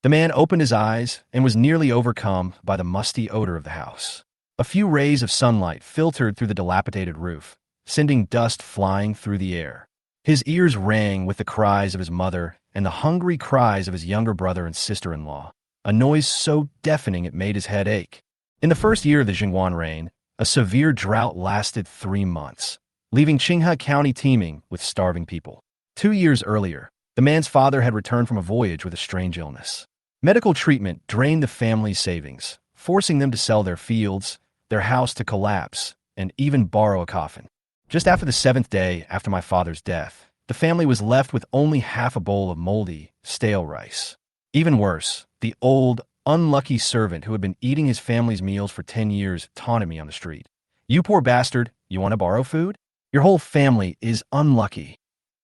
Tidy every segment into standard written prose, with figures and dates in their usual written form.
The man opened his eyes and was nearly overcome by the musty odor of the house. A few rays of sunlight filtered through the dilapidated roof, sending dust flying through the air. His ears rang with the cries of his mother and the hungry cries of his younger brother and sister-in-law, a noise so deafening it made his head ache. In the first year of the Zhenguan reign, a severe drought lasted 3 months, leaving Qinghe County teeming with starving people. 2 years earlier, the man's father had returned from a voyage with a strange illness. Medical treatment drained the family's savings, forcing them to sell their fields, their house to collapse, and even borrow a coffin. Just after the 7th day after my father's death, the family was left with only half a bowl of moldy, stale rice. Even worse, the old, unlucky servant who had been eating his family's meals for 10 years taunted me on the street. "You poor bastard, you want to borrow food? Your whole family is unlucky."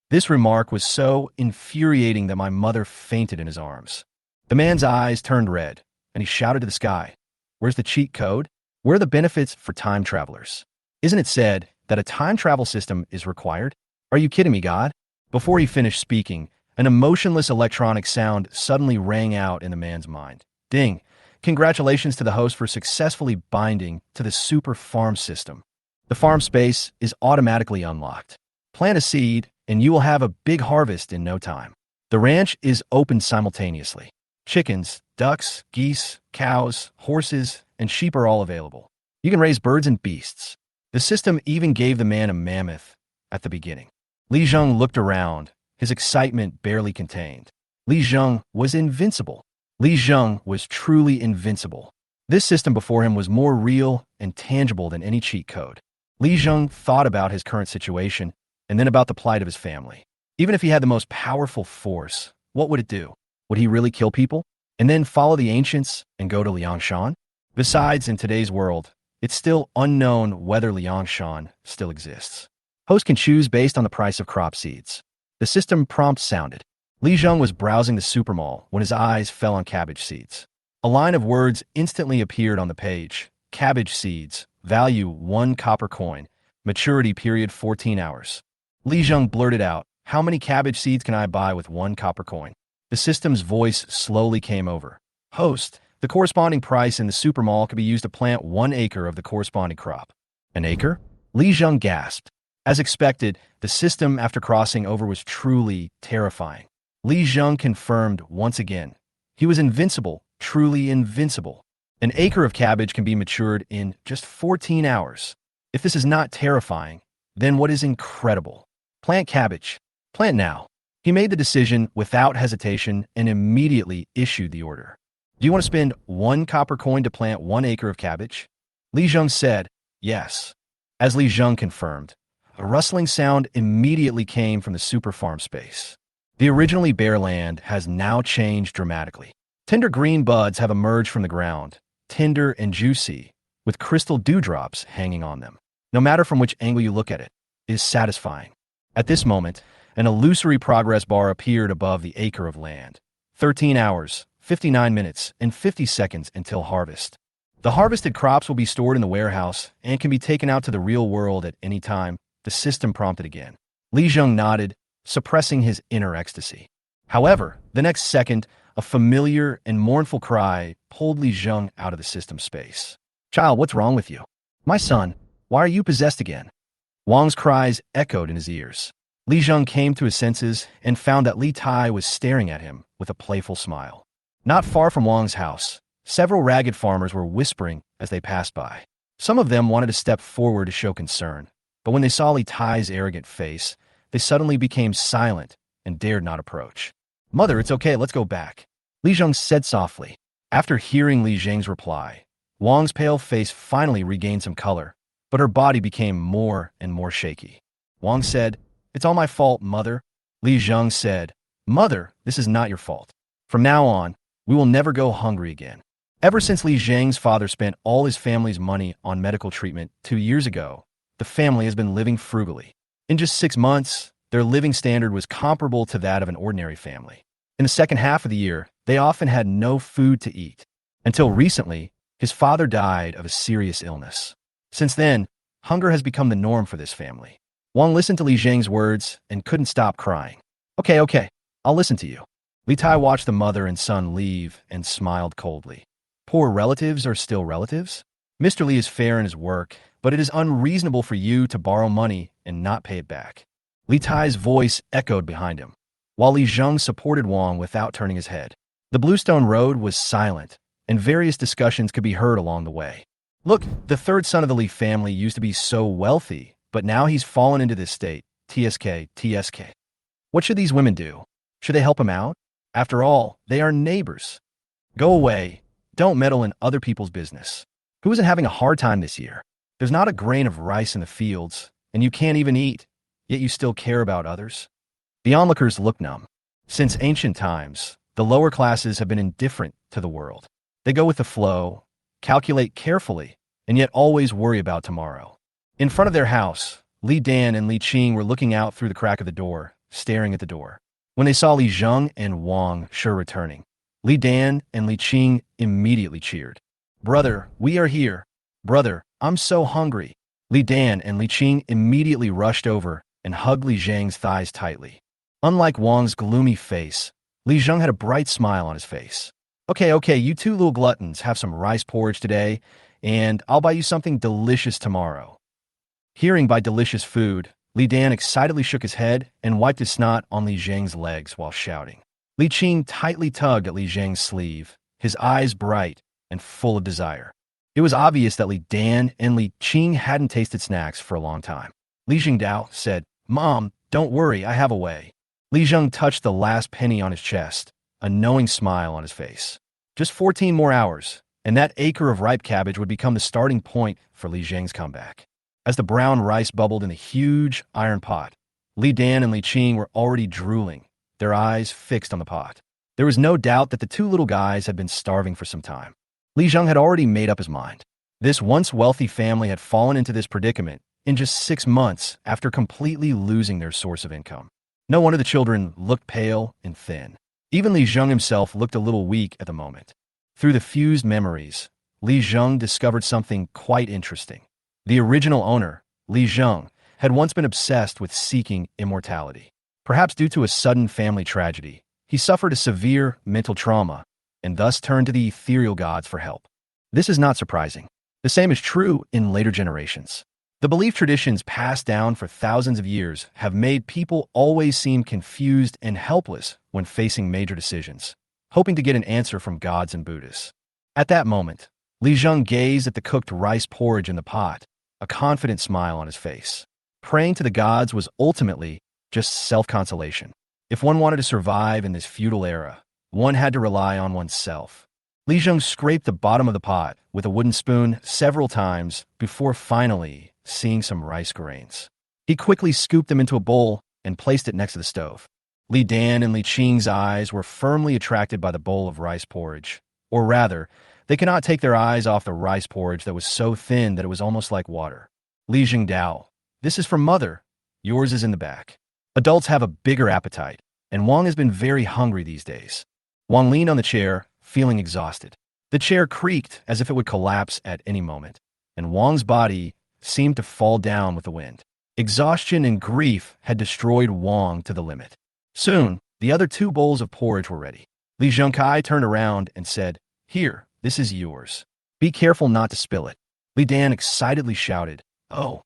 This remark was so infuriating that my mother fainted in his arms. The man's eyes turned red, and he shouted to the sky, "Where's the cheat code? Where are the benefits for time travelers? Isn't it said that a time travel system is required? Are you kidding me, God?" Before he finished speaking, an emotionless electronic sound suddenly rang out in the man's mind. Ding! Congratulations to the host for successfully binding to the super farm system. The farm space is automatically unlocked. Plant a seed, and you will have a big harvest in no time. The ranch is open simultaneously. Chickens, ducks, geese, cows, horses, and sheep are all available. You can raise birds and beasts. The system even gave the man a mammoth at the beginning. Li Zheng looked around, his excitement barely contained. Li Zheng was invincible. Li Zheng was truly invincible. This system before him was more real and tangible than any cheat code. Li Zheng thought about his current situation and then about the plight of his family. Even if he had the most powerful force, what would it do? Would he really kill people and then follow the ancients and go to Liangshan? Besides, in today's world, it's still unknown whether Liangshan still exists. Host can choose based on the price of crop seeds. The system prompt sounded. Li Zheng was browsing the supermall when his eyes fell on cabbage seeds. A line of words instantly appeared on the page. Cabbage seeds, value 1 copper coin, maturity period 14 hours. Li Zheng blurted out, "How many cabbage seeds can I buy with 1 copper coin?" The system's voice slowly came over. "Host, the corresponding price in the supermall could be used to plant 1 acre of the corresponding crop." "An acre?" Li Zheng gasped. As expected, the system after crossing over was truly terrifying. Li Zheng confirmed once again. He was invincible, truly invincible. An acre of cabbage can be matured in just 14 hours. If this is not terrifying, then what is incredible? Plant cabbage. Plant now. He made the decision without hesitation and immediately issued the order. "Do you want to spend 1 copper coin to plant 1 acre of cabbage?" Li Zheng said, "Yes." As Li Zheng confirmed, a rustling sound immediately came from the super farm space. The originally bare land has now changed dramatically. Tender green buds have emerged from the ground, tender and juicy, with crystal dewdrops hanging on them. No matter from which angle you look at it, it is satisfying. At this moment, an illusory progress bar appeared above the acre of land. 13 hours, 59 minutes, and 50 seconds until harvest. The harvested crops will be stored in the warehouse and can be taken out to the real world at any time, the system prompted again. Li Zheng nodded, suppressing his inner ecstasy. However, the next second, a familiar and mournful cry pulled Li Zheng out of the system space. "Child, what's wrong with you? My son, why are you possessed again?" Wang's cries echoed in his ears. Li Zheng came to his senses and found that Li Tai was staring at him with a playful smile. Not far from Wang's house, several ragged farmers were whispering as they passed by. Some of them wanted to step forward to show concern, but when they saw Li Tai's arrogant face, they suddenly became silent and dared not approach. "Mother, it's okay, let's go back," Li Zheng said softly. After hearing Li Zheng's reply, Wang's pale face finally regained some color, but her body became more and more shaky. Wang said, "It's all my fault, mother." Li Zheng said, "Mother, this is not your fault. From now on, we will never go hungry again." Ever since Li Zheng's father spent all his family's money on medical treatment 2 years ago, the family has been living frugally. In just 6 months, their living standard was comparable to that of an ordinary family. In the second half of the year, they often had no food to eat. Until recently, his father died of a serious illness. Since then, hunger has become the norm for this family. Wang listened to Li Zheng's words and couldn't stop crying. Okay, I'll listen to you. Li Tai watched the mother and son leave and smiled coldly. Poor relatives are still relatives? Mr. Li is fair in his work, but it is unreasonable for you to borrow money and not pay it back. Li Tai's voice echoed behind him, while Li Zheng supported Wang without turning his head. The Bluestone Road was silent, and various discussions could be heard along the way. Look, the third son of the Li family used to be so wealthy, but now he's fallen into this state. TSK, TSK. What should these women do? Should they help him out? After all, they are neighbors. Go away. Don't meddle in other people's business. Who isn't having a hard time this year? There's not a grain of rice in the fields, and you can't even eat, yet you still care about others? The onlookers looked numb. Since ancient times, the lower classes have been indifferent to the world. They go with the flow, calculate carefully, and yet always worry about tomorrow. In front of their house, Li Dan and Li Qing were looking out through the crack of the door, staring at the door. When they saw Li Zheng and Wang Shi returning, Li Dan and Li Qing immediately cheered. Brother, we are here. Brother, I'm so hungry. Li Dan and Li Qing immediately rushed over and hugged Li Zheng's thighs tightly. Unlike Wang's gloomy face, Li Zheng had a bright smile on his face. Okay, you two little gluttons have some rice porridge today, and I'll buy you something delicious tomorrow. Hearing by delicious food, Li Dan excitedly shook his head and wiped his snot on Li Zheng's legs while shouting. Li Qing tightly tugged at Li Zheng's sleeve, his eyes bright and full of desire. It was obvious that Li Dan and Li Qing hadn't tasted snacks for a long time. Li Jingdao said, Mom, don't worry, I have a way. Li Zheng touched the last penny on his chest, a knowing smile on his face. Just 14 more hours, and that acre of ripe cabbage would become the starting point for Li Zheng's comeback. As the brown rice bubbled in the huge iron pot, Li Dan and Li Qing were already drooling, their eyes fixed on the pot. There was no doubt that the two little guys had been starving for some time. Li Zheng had already made up his mind. This once wealthy family had fallen into this predicament in just 6 months after completely losing their source of income. No wonder the children looked pale and thin. Even Li Zheng himself looked a little weak at the moment. Through the fused memories, Li Zheng discovered something quite interesting. The original owner, Li Zheng, had once been obsessed with seeking immortality. Perhaps due to a sudden family tragedy, he suffered a severe mental trauma and thus turned to the ethereal gods for help. This is not surprising. The same is true in later generations. The belief traditions passed down for thousands of years have made people always seem confused and helpless when facing major decisions, hoping to get an answer from gods and Buddhists. At that moment, Li Zheng gazed at the cooked rice porridge in the pot, a confident smile on his face. Praying to the gods was ultimately just self-consolation. If one wanted to survive in this feudal era, one had to rely on oneself. Li Zheng scraped the bottom of the pot with a wooden spoon several times before finally seeing some rice grains. He quickly scooped them into a bowl and placed it next to the stove. Li Dan and Li Qing's eyes were firmly attracted by the bowl of rice porridge, or rather, they could not take their eyes off the rice porridge that was so thin that it was almost like water. Li Jingdao, this is from Mother. Yours is in the back. Adults have a bigger appetite, and Wang has been very hungry these days. Wang leaned on the chair, feeling exhausted. The chair creaked as if it would collapse at any moment, and Wang's body seemed to fall down with the wind. Exhaustion and grief had destroyed Wang to the limit. Soon, the other 2 bowls of porridge were ready. Li Zhengkai turned around and said, Here, this is yours. Be careful not to spill it. Li Dan excitedly shouted, Oh,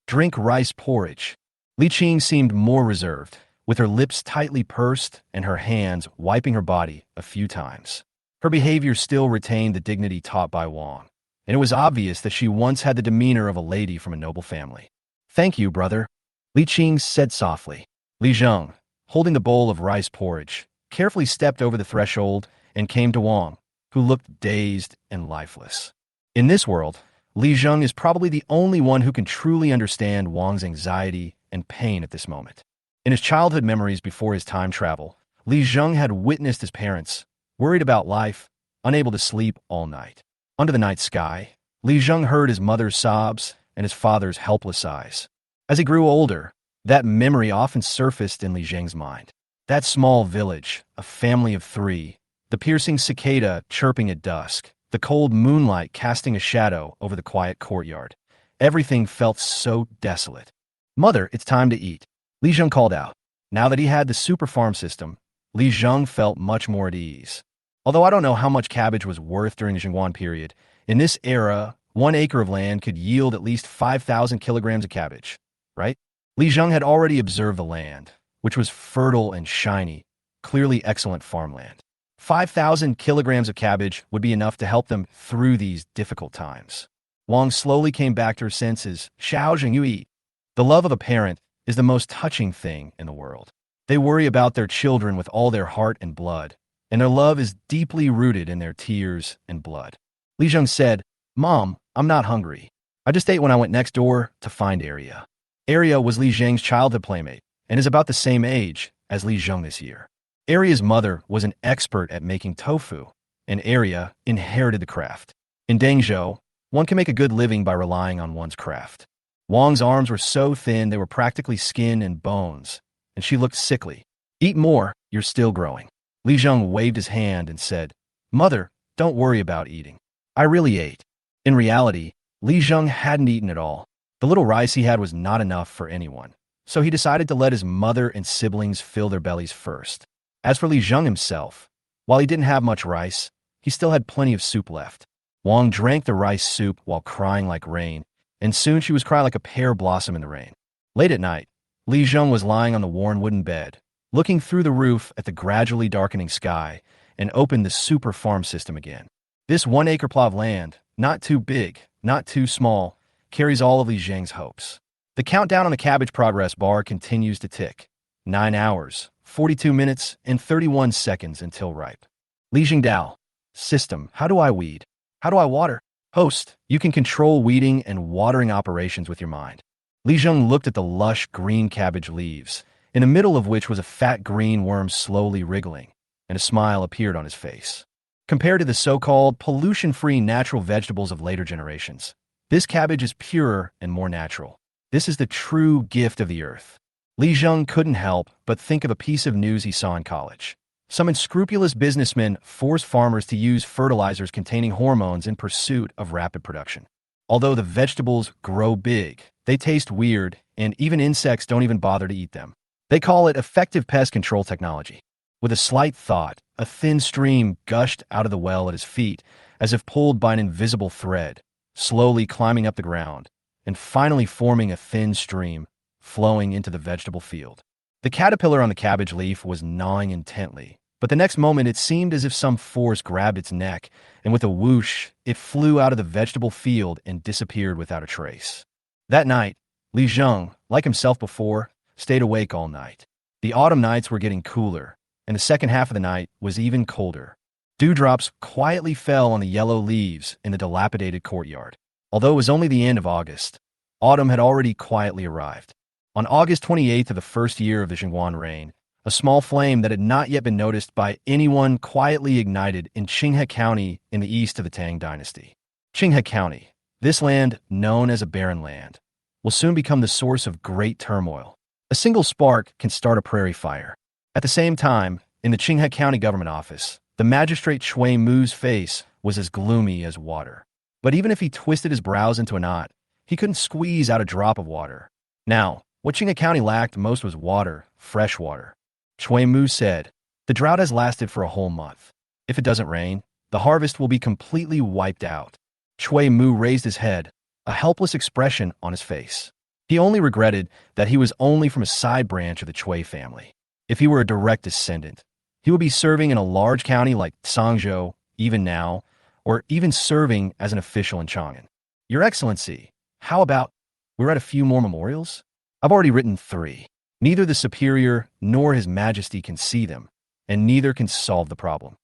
drink rice porridge. Li Qing seemed more reserved, with her lips tightly pursed and her hands wiping her body a few times. Her behavior still retained the dignity taught by Wang, and it was obvious that she once had the demeanor of a lady from a noble family. Thank you, brother, Li Qing said softly. Li Zheng, holding the bowl of rice porridge, carefully stepped over the threshold and came to Wang, who looked dazed and lifeless. In this world, Li Zheng is probably the only one who can truly understand Wang's anxiety and pain at this moment. In his childhood memories before his time travel, Li Zheng had witnessed his parents, worried about life, unable to sleep all night. Under the night sky, Li Zheng heard his mother's sobs and his father's helpless eyes. As he grew older, that memory often surfaced in Li Zheng's mind. That small village, a family of 3, the piercing cicada chirping at dusk, the cold moonlight casting a shadow over the quiet courtyard. Everything felt so desolate. Mother, it's time to eat, Li Zheng called out. Now that he had the super farm system, Li Zheng felt much more at ease. Although I don't know how much cabbage was worth during the Zhenguan period, in this era, 1 acre of land could yield at least 5,000 kilograms of cabbage, right? Li Zheng had already observed the land, which was fertile and shiny, clearly excellent farmland. 5,000 kilograms of cabbage would be enough to help them through these difficult times. Wang slowly came back to her senses. Xiao Zhengyue. The love of a parent is the most touching thing in the world. They worry about their children with all their heart and blood, and their love is deeply rooted in their tears and blood. Li Zheng said, "Mom, I'm not hungry. I just ate when I went next door to find Area." Area was Li Zheng's childhood playmate and is about the same age as Li Zheng this year. Area's mother was an expert at making tofu, and Area inherited the craft. In Dangzhou, one can make a good living by relying on one's craft. Wang's arms were so thin they were practically skin and bones, and she looked sickly. "Eat more, you're still growing." Li Zheng waved his hand and said, "Mother, don't worry about eating. I really ate." In reality, Li Zheng hadn't eaten at all. The little rice he had was not enough for anyone, so he decided to let his mother and siblings fill their bellies first. As for Li Zheng himself, while he didn't have much rice, he still had plenty of soup left. Wang drank the rice soup while crying like rain, and soon she was crying like a pear blossom in the rain. Late at night, Li Zheng was lying on the worn wooden bed, looking through the roof at the gradually darkening sky, and opened the super farm system again. This 1 acre plot of land, not too big, not too small, carries all of Li Zheng's hopes. The countdown on the cabbage progress bar continues to tick. 9 hours, 42 minutes, and 31 seconds until ripe. Li Zhengdao. System. How do I weed? How do I water? Host. You can control weeding and watering operations with your mind. Li Zheng looked at the lush green cabbage leaves, in the middle of which was a fat green worm slowly wriggling, and a smile appeared on his face. Compared to the so-called pollution-free natural vegetables of later generations, this cabbage is purer and more natural. This is the true gift of the earth. Li Zheng couldn't help but think of a piece of news he saw in college. Some unscrupulous businessmen force farmers to use fertilizers containing hormones in pursuit of rapid production. Although the vegetables grow big, they taste weird, and even insects don't even bother to eat them. They call it effective pest control technology. With a slight thought, a thin stream gushed out of the well at his feet, as if pulled by an invisible thread, slowly climbing up the ground, and finally forming a thin stream, flowing into the vegetable field. The caterpillar on the cabbage leaf was gnawing intently, but the next moment it seemed as if some force grabbed its neck, and with a whoosh, it flew out of the vegetable field and disappeared without a trace. That night, Li Zheng, like himself before, stayed awake all night. The autumn nights were getting cooler, and the second half of the night was even colder. Dewdrops quietly fell on the yellow leaves in the dilapidated courtyard. Although it was only the end of August, autumn had already quietly arrived. On August 28th of the first year of the Zhenguan reign, a small flame that had not yet been noticed by anyone quietly ignited in Qinghe County in the east of the Tang dynasty. Qinghe County, this land known as a barren land, will soon become the source of great turmoil. A single spark can start a prairie fire. At the same time, in the Qinghe County government office, the magistrate Cui Mu's face was as gloomy as water. But even if he twisted his brows into a knot, he couldn't squeeze out a drop of water. Now, what Qinghe County lacked most was water, fresh water. Cui Mu said, "The drought has lasted for a whole month. If it doesn't rain, the harvest will be completely wiped out." Cui Mu raised his head, a helpless expression on his face. He only regretted that he was only from a side branch of the Cui family. If he were a direct descendant, he would be serving in a large county like Sangzhou, even now, or even serving as an official in Chang'an. "Your Excellency, how about we write a few more memorials? I've already written 3. Neither the superior nor His Majesty can see them, and neither can solve the problem."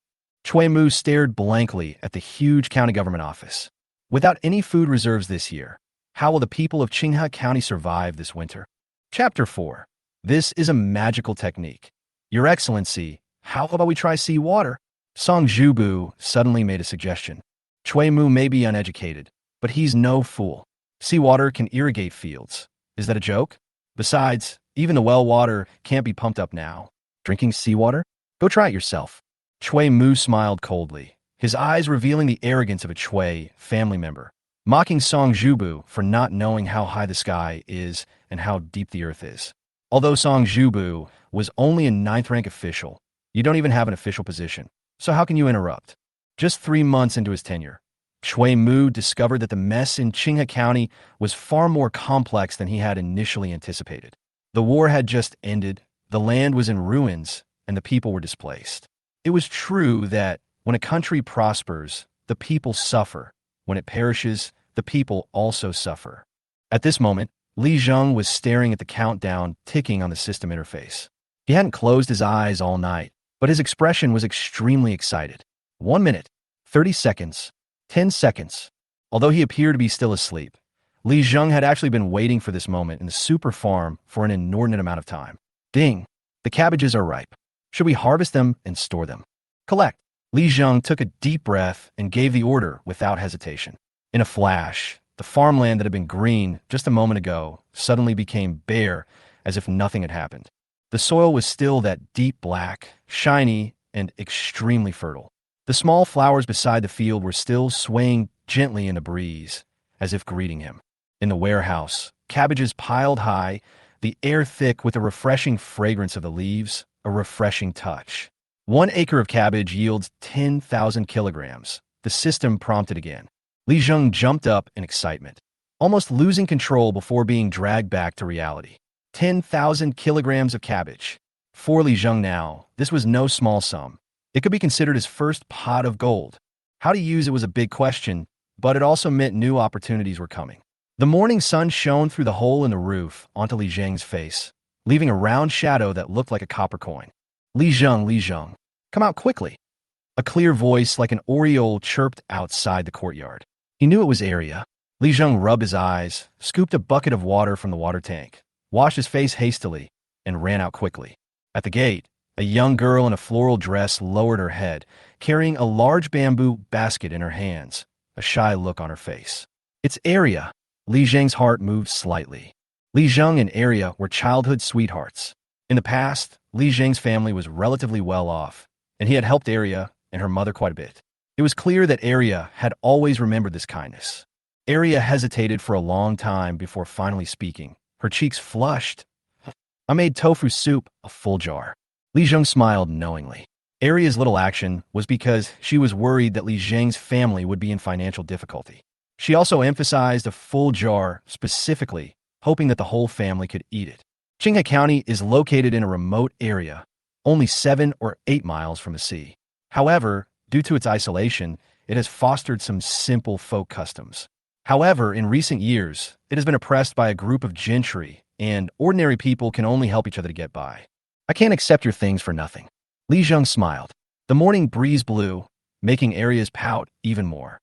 Cui Mu stared blankly at the huge county government office. Without any food reserves this year, how will the people of Qinghe County survive this winter? Chapter 4. This is a magical technique. "Your Excellency, how about we try seawater?" Song Zhubu suddenly made a suggestion. Cui Mu may be uneducated, but he's no fool. Seawater can irrigate fields. Is that a joke? Besides, even the well water can't be pumped up now. Drinking seawater? Go try it yourself. Cui Mu smiled coldly, his eyes revealing the arrogance of a Cui family member, mocking Song Zhubu for not knowing how high the sky is and how deep the earth is. Although Song Zhubu was only a 9th-rank official, You don't even have an official position, so how can you interrupt? Just 3 months into his tenure, Shui Mu discovered that the mess in Qinghe County was far more complex than he had initially anticipated. The war had just ended, the land was in ruins, and the people were displaced. It was true that when a country prospers, the people suffer. When it perishes, the people also suffer. At this moment, Li Zheng was staring at the countdown ticking on the system interface. He hadn't closed his eyes all night, but his expression was extremely excited. 1 minute, 30 seconds, 10 seconds. Although he appeared to be still asleep, Li Zheng had actually been waiting for this moment in the super farm for an inordinate amount of time. Ding! The cabbages are ripe. Should we harvest them and store them? Collect. Li Zheng took a deep breath and gave the order without hesitation. In a flash, the farmland that had been green just a moment ago suddenly became bare, as if nothing had happened. The soil was still that deep black, shiny, and extremely fertile. The small flowers beside the field were still swaying gently in the breeze, as if greeting him. In the warehouse, cabbages piled high, the air thick with the refreshing fragrance of the leaves, a refreshing touch. 1 acre of cabbage yields 10,000 kilograms. The system prompted again. Li Zheng jumped up in excitement, almost losing control before being dragged back to reality. 10,000 kilograms of cabbage. For Li Zheng now, this was no small sum. It could be considered his first pot of gold. How to use it was a big question, but it also meant new opportunities were coming. The morning sun shone through the hole in the roof onto Li Zheng's face, leaving a round shadow that looked like a copper coin. Li Zheng, come out quickly. A clear voice like an oriole chirped outside the courtyard. He knew it was Area. Li Zheng rubbed his eyes, scooped a bucket of water from the water tank, washed his face hastily, and ran out quickly. At the gate, a young girl in a floral dress lowered her head, carrying a large bamboo basket in her hands, a shy look on her face. It's Area. Li Zheng's heart moved slightly. Li Zheng and Area were childhood sweethearts. In the past, Li Zheng's family was relatively well off, and he had helped Area and her mother quite a bit. It was clear that Area had always remembered this kindness. Area hesitated for a long time before finally speaking, her cheeks flushed. I made tofu soup, a full jar. Li Zheng smiled knowingly. Area's little action was because she was worried that Li Zheng's family would be in financial difficulty. She also emphasized a full jar specifically, hoping that the whole family could eat it. Qinghe County is located in a remote area, only 7 or 8 miles from the sea. However, due to its isolation, it has fostered some simple folk customs. However, in recent years, it has been oppressed by a group of gentry, and ordinary people can only help each other to get by. I can't accept your things for nothing. Li Zheng smiled. The morning breeze blew, making Area's pout even more.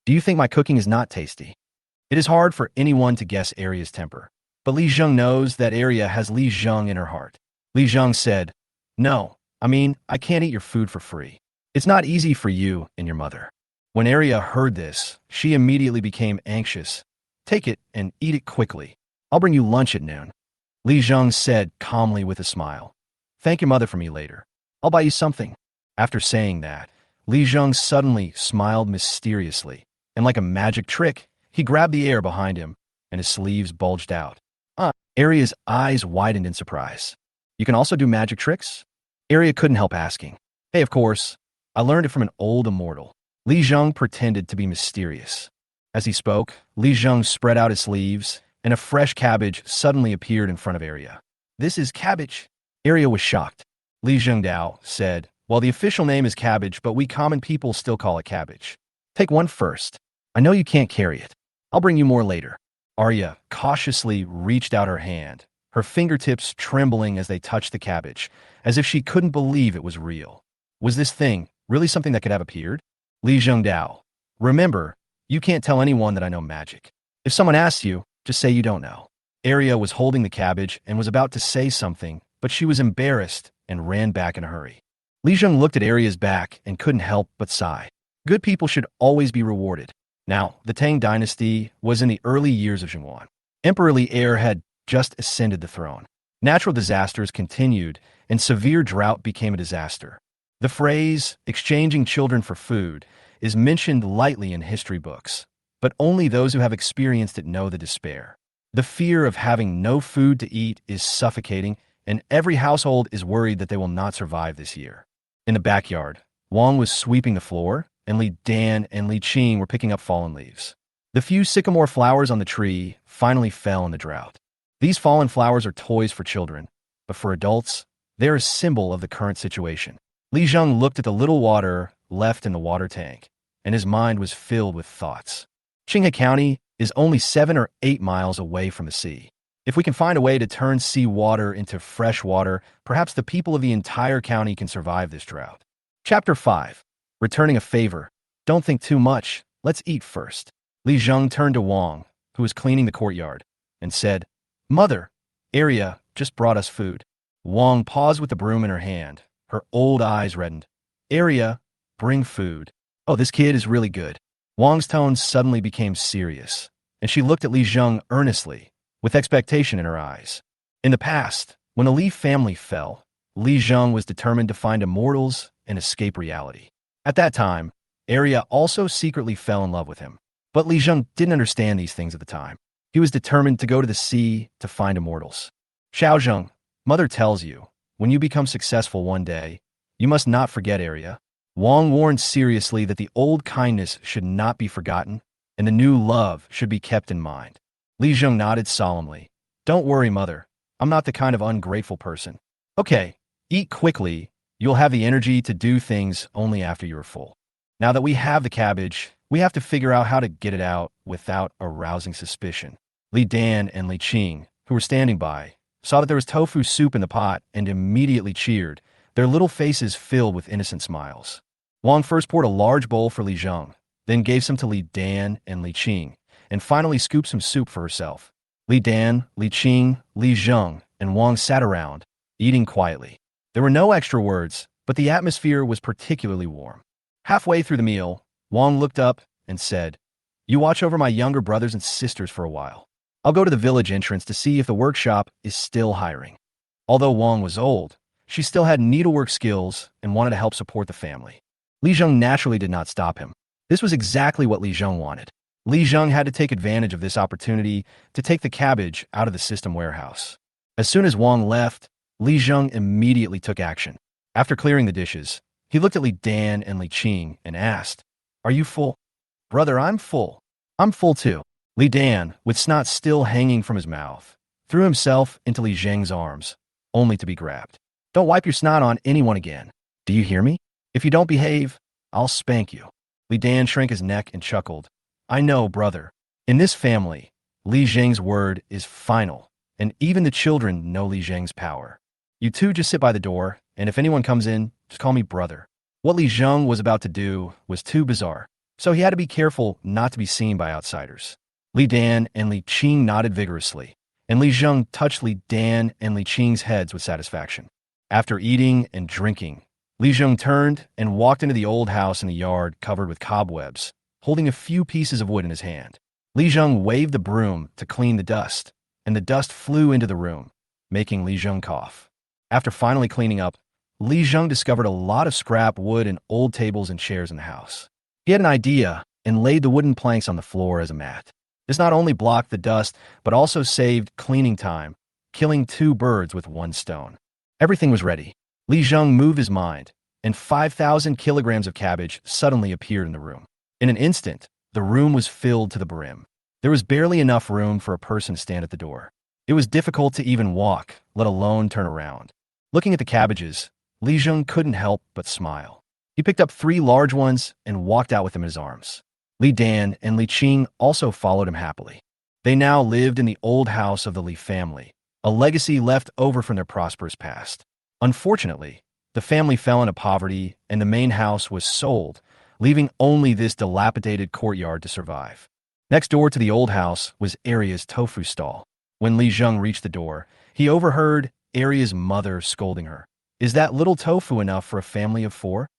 Do you think my cooking is not tasty? It is hard for anyone to guess Area's temper, but Li Zheng knows that Area has Li Zheng in her heart. Li Zheng said, No, I can't eat your food for free. It's not easy for you and your mother. When Area heard this, she immediately became anxious. Take it and eat it quickly. I'll bring you lunch at noon. Li Zheng said calmly with a smile. Thank your mother for me later. I'll buy you something. After saying that, Li Zheng suddenly smiled mysteriously, and like a magic trick, he grabbed the air behind him, and his sleeves bulged out. Area's eyes widened in surprise. You can also do magic tricks? Area couldn't help asking. Hey, of course. I learned it from an old immortal. Li Zheng pretended to be mysterious. As he spoke, Li Zheng spread out his sleeves, and a fresh cabbage suddenly appeared in front of Area. This is cabbage. Area was shocked. Li Zhengdao said, Well, the official name is cabbage, but we common people still call it cabbage. Take one first. I know you can't carry it. I'll bring you more later. Arya cautiously reached out her hand, her fingertips trembling as they touched the cabbage, as if she couldn't believe it was real. Was this thing really something that could have appeared? Li Zhengdao, remember, you can't tell anyone that I know magic. If someone asks you, just say you don't know. Arya was holding the cabbage and was about to say something, but she was embarrassed and ran back in a hurry. Li Zheng looked at Arya's back and couldn't help but sigh. Good people should always be rewarded. Now, the Tang dynasty was in the early years of Zhenguan. Emperor Li Er had just ascended the throne. Natural disasters continued, and severe drought became a disaster. The phrase, exchanging children for food, is mentioned lightly in history books, but only those who have experienced it know the despair. The fear of having no food to eat is suffocating, and every household is worried that they will not survive this year. In the backyard, Wang was sweeping the floor, and Li Dan and Li Qing were picking up fallen leaves. The few sycamore flowers on the tree finally fell in the drought. These fallen flowers are toys for children, but for adults, they are a symbol of the current situation. Li Zheng looked at the little water left in the water tank, and his mind was filled with thoughts. Qinghe County is only 7 or 8 miles away from the sea. If we can find a way to turn sea water into fresh water, perhaps the people of the entire county can survive this drought. Chapter 5. Returning a favor. Don't think too much. Let's eat first. Li Zheng turned to Wang, who was cleaning the courtyard, and said, "Mother, Area just brought us food." Wang paused with the broom in her hand. Her old eyes reddened. "Area, bring food. Oh, this kid is really good." Wang's tone suddenly became serious, and she looked at Li Zheng earnestly, with expectation in her eyes. In the past, when the Li family fell, Li Zheng was determined to find immortals and escape reality. At that time, Area also secretly fell in love with him. But Li Zheng didn't understand these things at the time. He was determined to go to the sea to find immortals. "Xiao Zheng, mother tells you, when you become successful one day, you must not forget Area." Wang warned seriously that the old kindness should not be forgotten, and the new love should be kept in mind. Li Zheng nodded solemnly. "Don't worry, mother. I'm not the kind of ungrateful person." "Okay, eat quickly. You'll have the energy to do things only after you're full. Now that we have the cabbage, we have to figure out how to get it out without arousing suspicion." Li Dan and Li Qing, who were standing by, saw that there was tofu soup in the pot and immediately cheered, their little faces filled with innocent smiles. Wang first poured a large bowl for Li Zheng, then gave some to Li Dan and Li Qing, and finally scooped some soup for herself. Li Dan, Li Qing, Li Zheng, and Wang sat around, eating quietly. There were no extra words, but the atmosphere was particularly warm. Halfway through the meal, Wang looked up and said, "You watch over my younger brothers and sisters for a while. I'll go to the village entrance to see if the workshop is still hiring." Although Wang was old, she still had needlework skills and wanted to help support the family. Li Zheng naturally did not stop him. This was exactly what Li Zheng wanted. Li Zheng had to take advantage of this opportunity to take the cabbage out of the system warehouse. As soon as Wang left, Li Zheng immediately took action. After clearing the dishes, he looked at Li Dan and Li Qing and asked, "Are you full?" "Brother, I'm full." "I'm full too." Li Dan, with snot still hanging from his mouth, threw himself into Li Zheng's arms, only to be grabbed. "Don't wipe your snot on anyone again. Do you hear me? If you don't behave, I'll spank you." Li Dan shrank his neck and chuckled. "I know, brother. In this family, Li Zheng's word is final, and even the children know Li Zheng's power. You two just sit by the door, and if anyone comes in, just call me brother." What Li Zheng was about to do was too bizarre, so he had to be careful not to be seen by outsiders. Li Dan and Li Qing nodded vigorously, and Li Zheng touched Li Dan and Li Qing's heads with satisfaction. After eating and drinking, Li Zheng turned and walked into the old house in the yard covered with cobwebs, holding a few pieces of wood in his hand. Li Zheng waved the broom to clean the dust, and the dust flew into the room, making Li Zheng cough. After finally cleaning up, Li Zheng discovered a lot of scrap wood and old tables and chairs in the house. He had an idea and laid the wooden planks on the floor as a mat. This not only blocked the dust, but also saved cleaning time, killing 2 birds with 1 stone. Everything was ready. Li Zheng moved his mind, and 5,000 kilograms of cabbage suddenly appeared in the room. In an instant, the room was filled to the brim. There was barely enough room for a person to stand at the door. It was difficult to even walk, let alone turn around. Looking at the cabbages, Li Zheng couldn't help but smile. He picked up 3 large ones and walked out with them in his arms. Li Dan and Li Qing also followed him happily. They now lived in the old house of the Li family, a legacy left over from their prosperous past. Unfortunately, the family fell into poverty and the main house was sold, leaving only this dilapidated courtyard to survive. Next door to the old house was Area's tofu stall. When Li Zheng reached the door, he overheard Area's mother scolding her. "Is that little tofu enough for a family of 4?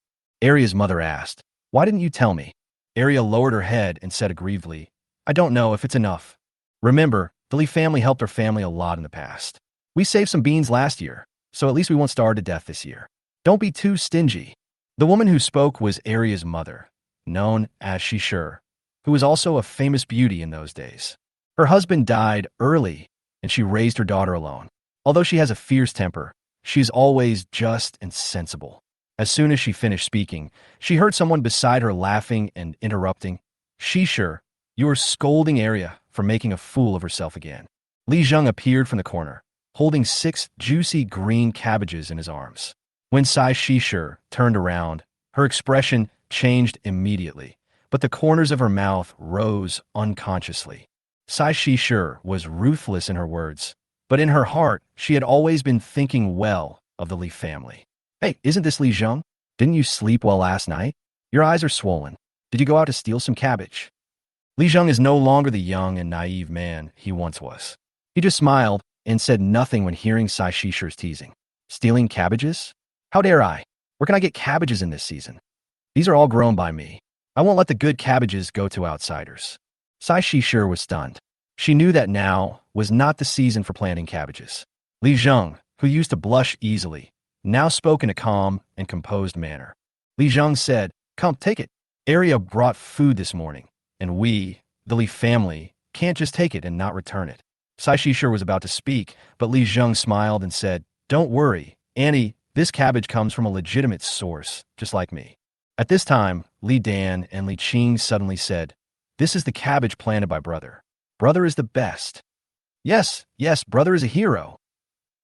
Area's mother asked. "Why didn't you tell me?" Area lowered her head and said aggrievedly, "I don't know if it's enough. Remember, the Li family helped our family a lot in the past. We saved some beans last year, so at least we won't starve to death this year. Don't be too stingy." The woman who spoke was Area's mother, known as Shishir, who was also a famous beauty in those days. Her husband died early, and she raised her daughter alone. Although she has a fierce temper, she's always just and sensible. As soon as she finished speaking, she heard someone beside her laughing and interrupting. Sure, you're scolding Arya for making a fool of herself again. Li Zheng appeared from the corner, holding 6 juicy green cabbages in his arms. When Sai Shisher turned around, her expression changed immediately, but the corners of her mouth rose unconsciously. Sai Shisher was ruthless in her words, but in her heart, she had always been thinking well of the Li family. Hey, isn't this Li Zheng? Didn't you sleep well last night? Your eyes are swollen. Did you go out to steal some cabbage? Li Zheng is no longer the young and naive man he once was. He just smiled and said nothing when hearing Sai Shisher's teasing. Stealing cabbages? How dare I? Where can I get cabbages in this season? These are all grown by me. I won't let the good cabbages go to outsiders. Sai Shisher was stunned. She knew that now was not the season for planting cabbages. Li Zheng, who used to blush easily, now spoke in a calm and composed manner. Li Zheng said, "Come, take it. Arya brought food this morning, and we, the Li family, can't just take it and not return it." Sai Shisher was about to speak, but Li Zheng smiled and said, "Don't worry, Annie, this cabbage comes from a legitimate source, just like me." At this time, Li Dan and Li Qing suddenly said, "This is the cabbage planted by brother. Brother is the best." Yes, brother is a hero.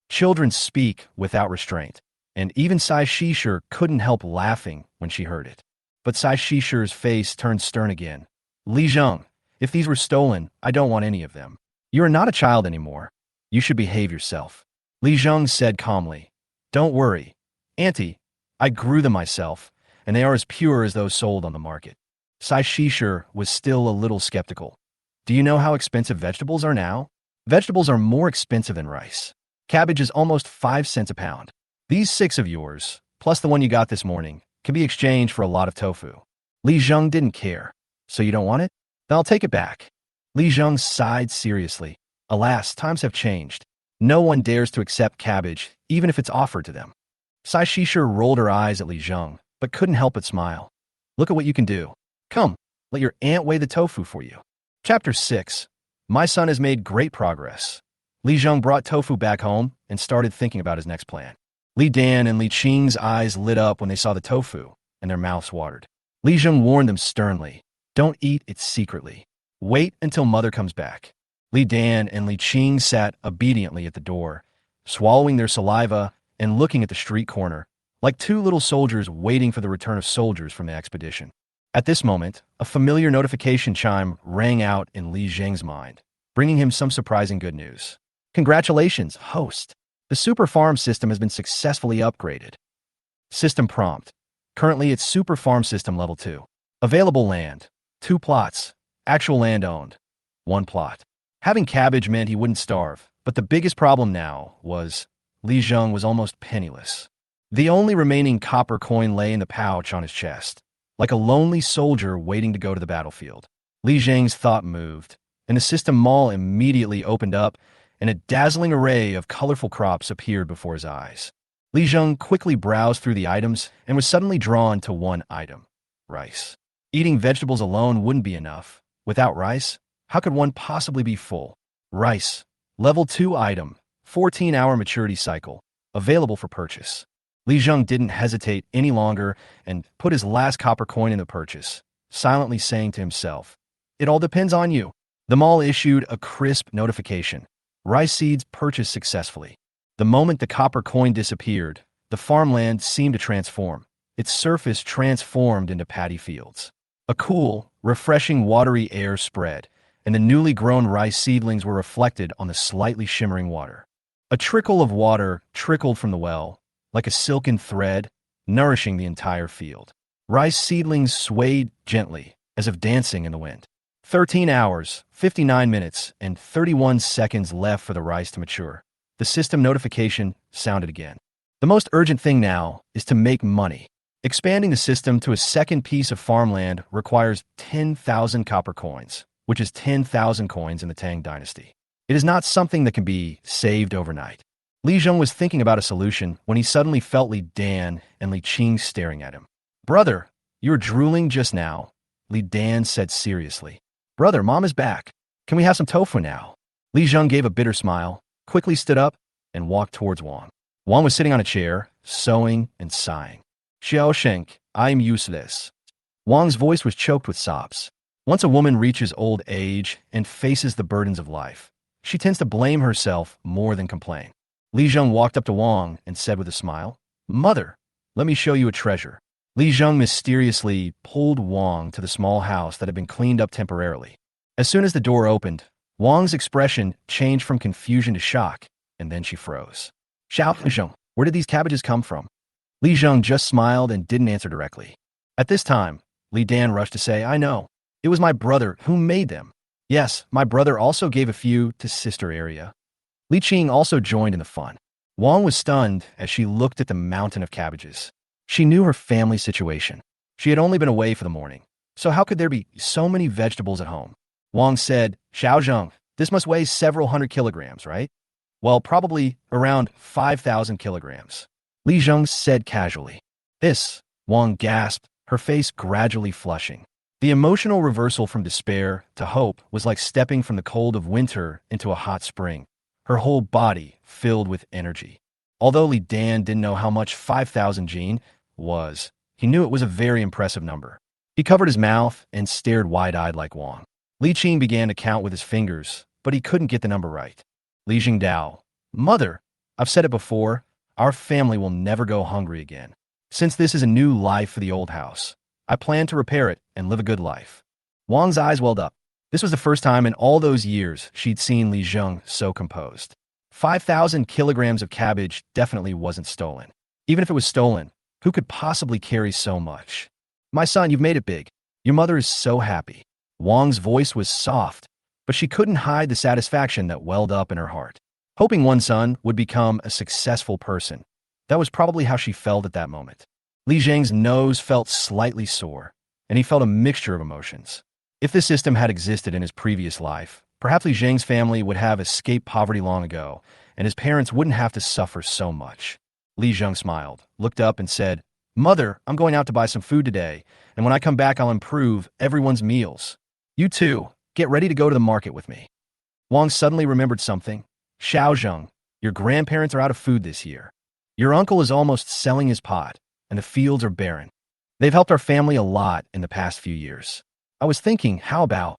Children speak without restraint, and even Sai Shisher couldn't help laughing when she heard it. But Sai Shisher's face turned stern again. "Li Zheng, if these were stolen, I don't want any of them. You are not a child anymore. You should behave yourself." Li Zheng said calmly, "Don't worry, Auntie, I grew them myself, and they are as pure as those sold on the market." Sai Shisher was still a little skeptical. "Do you know how expensive vegetables are now? Vegetables are more expensive than rice. Cabbage is almost 5 cents a pound. These 6 of yours, plus the one you got this morning, can be exchanged for a lot of tofu." Li Zheng didn't care. "So you don't want it? Then I'll take it back." Li Zheng sighed seriously. Alas, times have changed. No one dares to accept cabbage, even if it's offered to them. Sai Shisher rolled her eyes at Li Zheng, but couldn't help but smile. "Look at what you can do. Come, let your aunt weigh the tofu for you." Chapter 6. My son has made great progress. Li Zheng brought tofu back home and started thinking about his next plan. Li Dan and Li Qing's eyes lit up when they saw the tofu, and their mouths watered. Li Zheng warned them sternly, "Don't eat it secretly. Wait until mother comes back." Li Dan and Li Qing sat obediently at the door, swallowing their saliva and looking at the street corner, like 2 little soldiers waiting for the return of soldiers from the expedition. At this moment, a familiar notification chime rang out in Li Zheng's mind, bringing him some surprising good news. "Congratulations, host. The Super Farm system has been successfully upgraded." System prompt. Currently it's Super Farm System Level 2. Available land, 2 plots. Actual land owned, 1 plot. Having cabbage meant he wouldn't starve, but the biggest problem now was Li Zheng was almost penniless. The only remaining copper coin lay in the pouch on his chest, like a lonely soldier waiting to go to the battlefield. Li Zheng's thought moved, and the system mall immediately opened up, and a dazzling array of colorful crops appeared before his eyes. Li Zheng quickly browsed through the items and was suddenly drawn to one item: rice. Eating vegetables alone wouldn't be enough. Without rice, how could one possibly be full? Rice. Level 2 item. 14-hour maturity cycle. Available for purchase. Li Zheng didn't hesitate any longer and put his last copper coin in the purchase, silently saying to himself, "It all depends on you." The mall issued a crisp notification. Rice seeds purchased successfully. The moment the copper coin disappeared, the farmland seemed to transform. Its surface transformed into paddy fields. A cool, refreshing watery air spread, and the newly grown rice seedlings were reflected on the slightly shimmering water. A trickle of water trickled from the well, like a silken thread, nourishing the entire field. Rice seedlings swayed gently, as if dancing in the wind. 13 hours, 59 minutes, and 31 seconds left for the rice to mature. The system notification sounded again. The most urgent thing now is to make money. Expanding the system to a second piece of farmland requires 10,000 copper coins, which is 10,000 coins in the Tang dynasty. It is not something that can be saved overnight. Li Zheng was thinking about a solution when he suddenly felt Li Dan and Li Qing staring at him. "Brother, you were drooling just now," Li Dan said seriously. "Brother, Mom is back. Can we have some tofu now?" Li Zheng gave a bitter smile, quickly stood up, and walked towards Wang. Wang was sitting on a chair, sewing and sighing. Xiao Sheng, I am useless. Wang's voice was choked with sobs. Once a woman reaches old age and faces the burdens of life, she tends to blame herself more than complain. Li Zheng walked up to Wang and said with a smile, Mother, let me show you a treasure. Li Zheng mysteriously pulled Wang to the small house that had been cleaned up temporarily. As soon as the door opened, Wang's expression changed from confusion to shock, and then she froze. Xiao Zheng, where did these cabbages come from? Li Zheng just smiled and didn't answer directly. At this time, Li Dan rushed to say, I know. It was my brother who made them. Yes, my brother also gave a few to Sister Area. Li Qing also joined in the fun. Wang was stunned as she looked at the mountain of cabbages. She knew her family situation. She had only been away for the morning, so how could there be so many vegetables at home? Wang said, Xiao Zheng, this must weigh several hundred kilograms, right? Well, probably around 5,000 kilograms. Li Zheng said casually. This, Wang gasped, her face gradually flushing. The emotional reversal from despair to hope was like stepping from the cold of winter into a hot spring, her whole body filled with energy. Although Li Dan didn't know how much 5,000 jin was, he knew it was a very impressive number. He covered his mouth and stared wide-eyed like Wang. Li Qing began to count with his fingers, but he couldn't get the number right. Li Jingdao, Mother, I've said it before, our family will never go hungry again. Since this is a new life for the old house, I plan to repair it and live a good life. Wang's eyes welled up. This was the first time in all those years she'd seen Li Zheng so composed. 5,000 kilograms of cabbage definitely wasn't stolen. Even if it was stolen, who could possibly carry so much? My son, you've made it big. Your mother is so happy. Wang's voice was soft, but she couldn't hide the satisfaction that welled up in her heart. Hoping one son would become a successful person. That was probably how she felt at that moment. Li Zheng's nose felt slightly sore, and he felt a mixture of emotions. If this system had existed in his previous life, perhaps Li Zheng's family would have escaped poverty long ago, and his parents wouldn't have to suffer so much. Li Zheng smiled, looked up and said, Mother, I'm going out to buy some food today, and when I come back I'll improve everyone's meals. You too, get ready to go to the market with me. Wang suddenly remembered something. Xiao Zheng, your grandparents are out of food this year. Your uncle is almost selling his pot, and the fields are barren. They've helped our family a lot in the past few years. I was thinking, how about...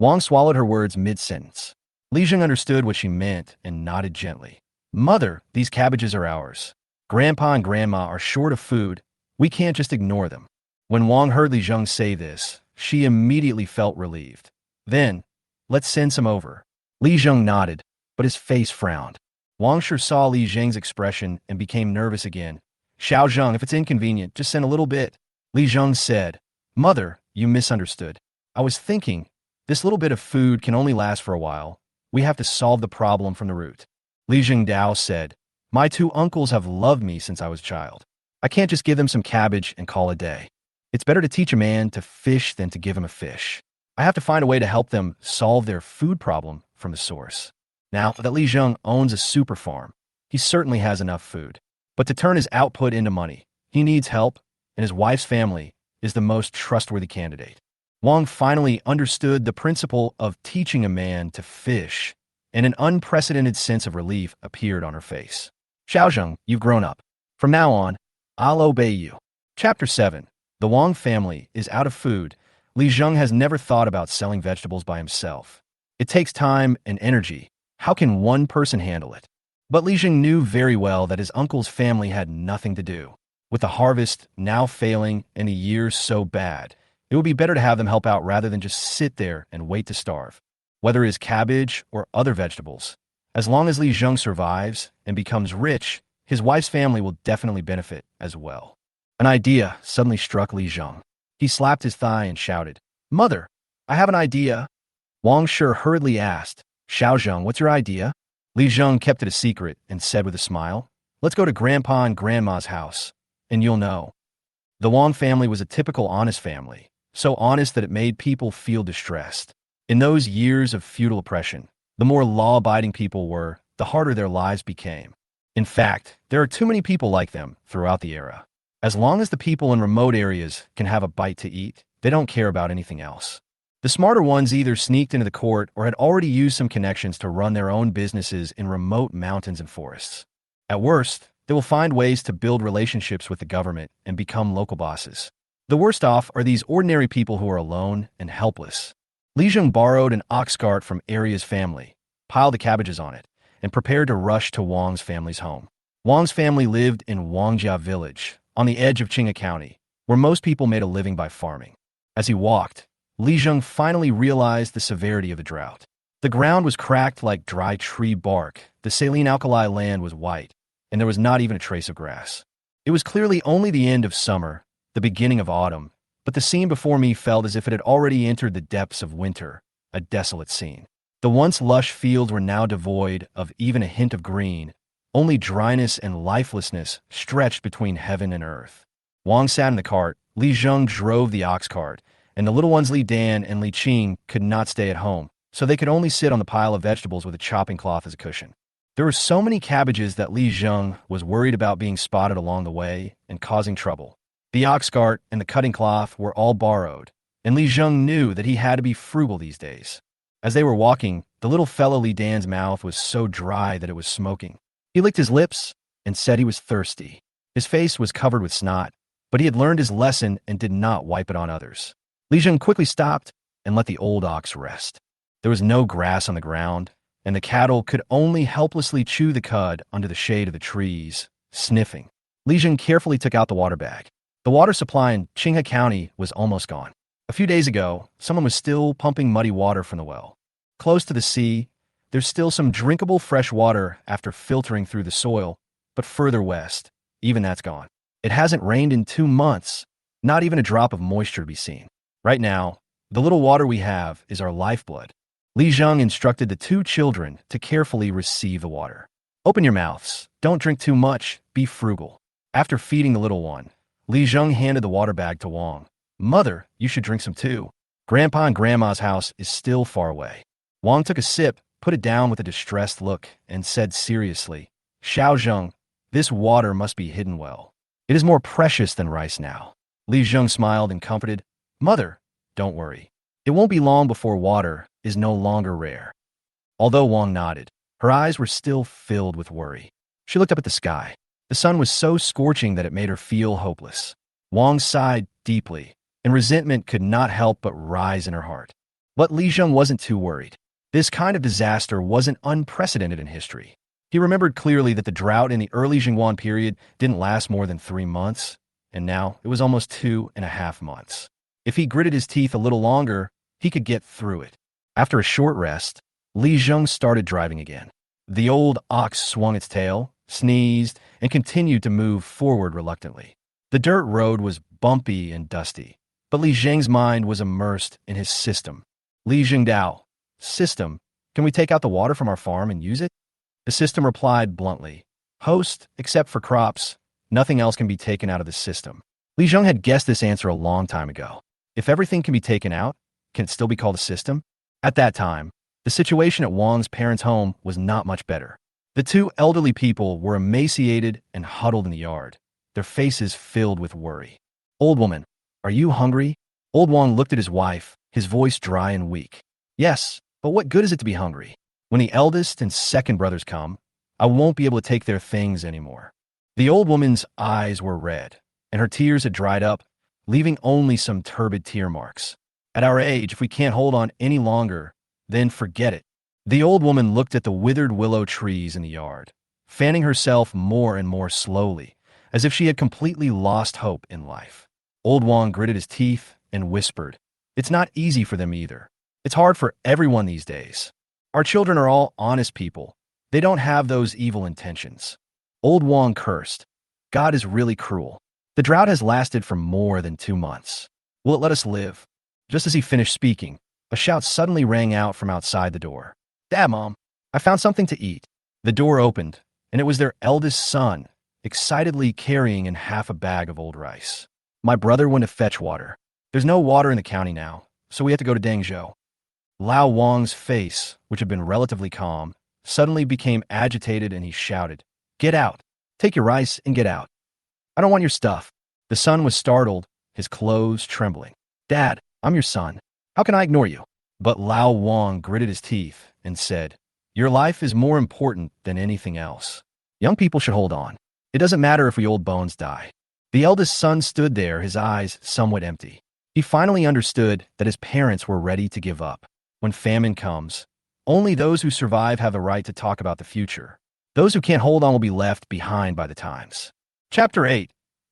Wang swallowed her words mid-sentence. Li Zheng understood what she meant and nodded gently. Mother, these cabbages are ours. Grandpa and Grandma are short of food. We can't just ignore them. When Wang heard Li Zheng say this, she immediately felt relieved. Then, let's send some over. Li Zheng nodded, but his face frowned. Wang sure saw Li Zheng's expression and became nervous again. Xiao Zheng, if it's inconvenient, just send a little bit. Li Zheng said, Mother, you misunderstood. I was thinking, this little bit of food can only last for a while. We have to solve the problem from the root. Li Jingdao said, My two uncles have loved me since I was a child. I can't just give them some cabbage and call it a day. It's better to teach a man to fish than to give him a fish. I have to find a way to help them solve their food problem from the source. Now that Li Zheng owns a super farm, he certainly has enough food. But to turn his output into money, he needs help, and his wife's family is the most trustworthy candidate. Wang finally understood the principle of teaching a man to fish, and an unprecedented sense of relief appeared on her face. Xiaozheng, you've grown up. From now on, I'll obey you. Chapter 7. The Wang family is out of food. Li Zheng has never thought about selling vegetables by himself. It takes time and energy. How can one person handle it? But Li Zheng knew very well that his uncle's family had nothing to do. With the harvest now failing and the years so bad, it would be better to have them help out rather than just sit there and wait to starve. Whether it is cabbage or other vegetables, as long as Li Zheng survives and becomes rich, his wife's family will definitely benefit as well. An idea suddenly struck Li Zheng. He slapped his thigh and shouted, Mother, I have an idea. Wang Shi hurriedly asked, Xiaozheng, what's your idea? Li Zheng kept it a secret and said with a smile, Let's go to Grandpa and Grandma's house, and you'll know. The Wang family was a typical honest family, so honest that it made people feel distressed. In those years of feudal oppression, the more law-abiding people were, the harder their lives became. In fact, there are too many people like them throughout the era. As long as the people in remote areas can have a bite to eat, they don't care about anything else. The smarter ones either sneaked into the court or had already used some connections to run their own businesses in remote mountains and forests. At worst, they will find ways to build relationships with the government and become local bosses. The worst off are these ordinary people who are alone and helpless. Li Zheng borrowed an ox cart from Aria's family, piled the cabbages on it, and prepared to rush to Wang's family's home. Wang's family lived in Wangjia village, on the edge of Qinghe County, where most people made a living by farming. As he walked, Li Zheng finally realized the severity of the drought. The ground was cracked like dry tree bark, the saline alkali land was white, and there was not even a trace of grass. It was clearly only the end of summer, the beginning of autumn, but the scene before me felt as if it had already entered the depths of winter, a desolate scene. The once lush fields were now devoid of even a hint of green, only dryness and lifelessness stretched between heaven and earth. Wang sat in the cart, Li Zheng drove the ox cart, and the little ones Li Dan and Li Qing could not stay at home, so they could only sit on the pile of vegetables with a chopping cloth as a cushion. There were so many cabbages that Li Zheng was worried about being spotted along the way and causing trouble. The ox cart and the cutting cloth were all borrowed, and Li Zheng knew that he had to be frugal these days. As they were walking, the little fellow Li Dan's mouth was so dry that it was smoking. He licked his lips and said he was thirsty. His face was covered with snot, but he had learned his lesson and did not wipe it on others. Li Zheng quickly stopped and let the old ox rest. There was no grass on the ground, and the cattle could only helplessly chew the cud under the shade of the trees, sniffing. Li Zheng carefully took out the water bag. The water supply in Qinghe County was almost gone. A few days ago, someone was still pumping muddy water from the well. Close to the sea, there's still some drinkable fresh water after filtering through the soil, but further west, even that's gone. It hasn't rained in 2 months, not even a drop of moisture to be seen. Right now, the little water we have is our lifeblood. Li Zheng instructed the 2 children to carefully receive the water. Open your mouths, don't drink too much, be frugal. After feeding the little one, Li Zheng handed the water bag to Wang. Mother, you should drink some too. Grandpa and Grandma's house is still far away. Wang took a sip, put it down with a distressed look, and said seriously, Xiao Zheng, this water must be hidden well. It is more precious than rice now. Li Zheng smiled and comforted, Mother, don't worry. It won't be long before water is no longer rare. Although Wang nodded, her eyes were still filled with worry. She looked up at the sky. The sun was so scorching that it made her feel hopeless. Wang sighed deeply, and resentment could not help but rise in her heart. But Li Zheng wasn't too worried. This kind of disaster wasn't unprecedented in history. He remembered clearly that the drought in the early Zhenguan period didn't last more than 3 months, and now it was almost 2.5 months. If he gritted his teeth a little longer, he could get through it. After a short rest, Li Zheng started driving again. The old ox swung its tail, sneezed, and continued to move forward reluctantly. The dirt road was bumpy and dusty, but Li Zheng's mind was immersed in his system. Li Zhengdao, system, can we take out the water from our farm and use it? The system replied bluntly, Host, except for crops, nothing else can be taken out of the system. Li Zheng had guessed this answer a long time ago. If everything can be taken out, can it still be called a system? At that time, the situation at Wang's parents' home was not much better. The 2 elderly people were emaciated and huddled in the yard, their faces filled with worry. Old woman, are you hungry? Old Wang looked at his wife, his voice dry and weak. Yes, but what good is it to be hungry? When the eldest and second brothers come, I won't be able to take their things anymore. The old woman's eyes were red, and her tears had dried up, leaving only some turbid tear marks. At our age, if we can't hold on any longer, then forget it. The old woman looked at the withered willow trees in the yard, fanning herself more and more slowly, as if she had completely lost hope in life. Old Wang gritted his teeth and whispered, It's not easy for them either. It's hard for everyone these days. Our children are all honest people. They don't have those evil intentions. Old Wang cursed. God is really cruel. The drought has lasted for more than 2 months. Will it let us live? Just as he finished speaking, a shout suddenly rang out from outside the door. Dad, Mom, I found something to eat. The door opened, and it was their eldest son, excitedly carrying in half a bag of old rice. My brother went to fetch water. There's no water in the county now, so we have to go to Dangzhou. Lao Wang's face, which had been relatively calm, suddenly became agitated and he shouted, Get out! Take your rice and get out. I don't want your stuff. The son was startled, his clothes trembling. Dad, I'm your son. How can I ignore you? But Lao Wang gritted his teeth and said, your life is more important than anything else. Young people should hold on. It doesn't matter if we old bones die. The eldest son stood there, his eyes somewhat empty. He finally understood that his parents were ready to give up. When famine comes, only those who survive have the right to talk about the future. Those who can't hold on will be left behind by the times. Chapter 8.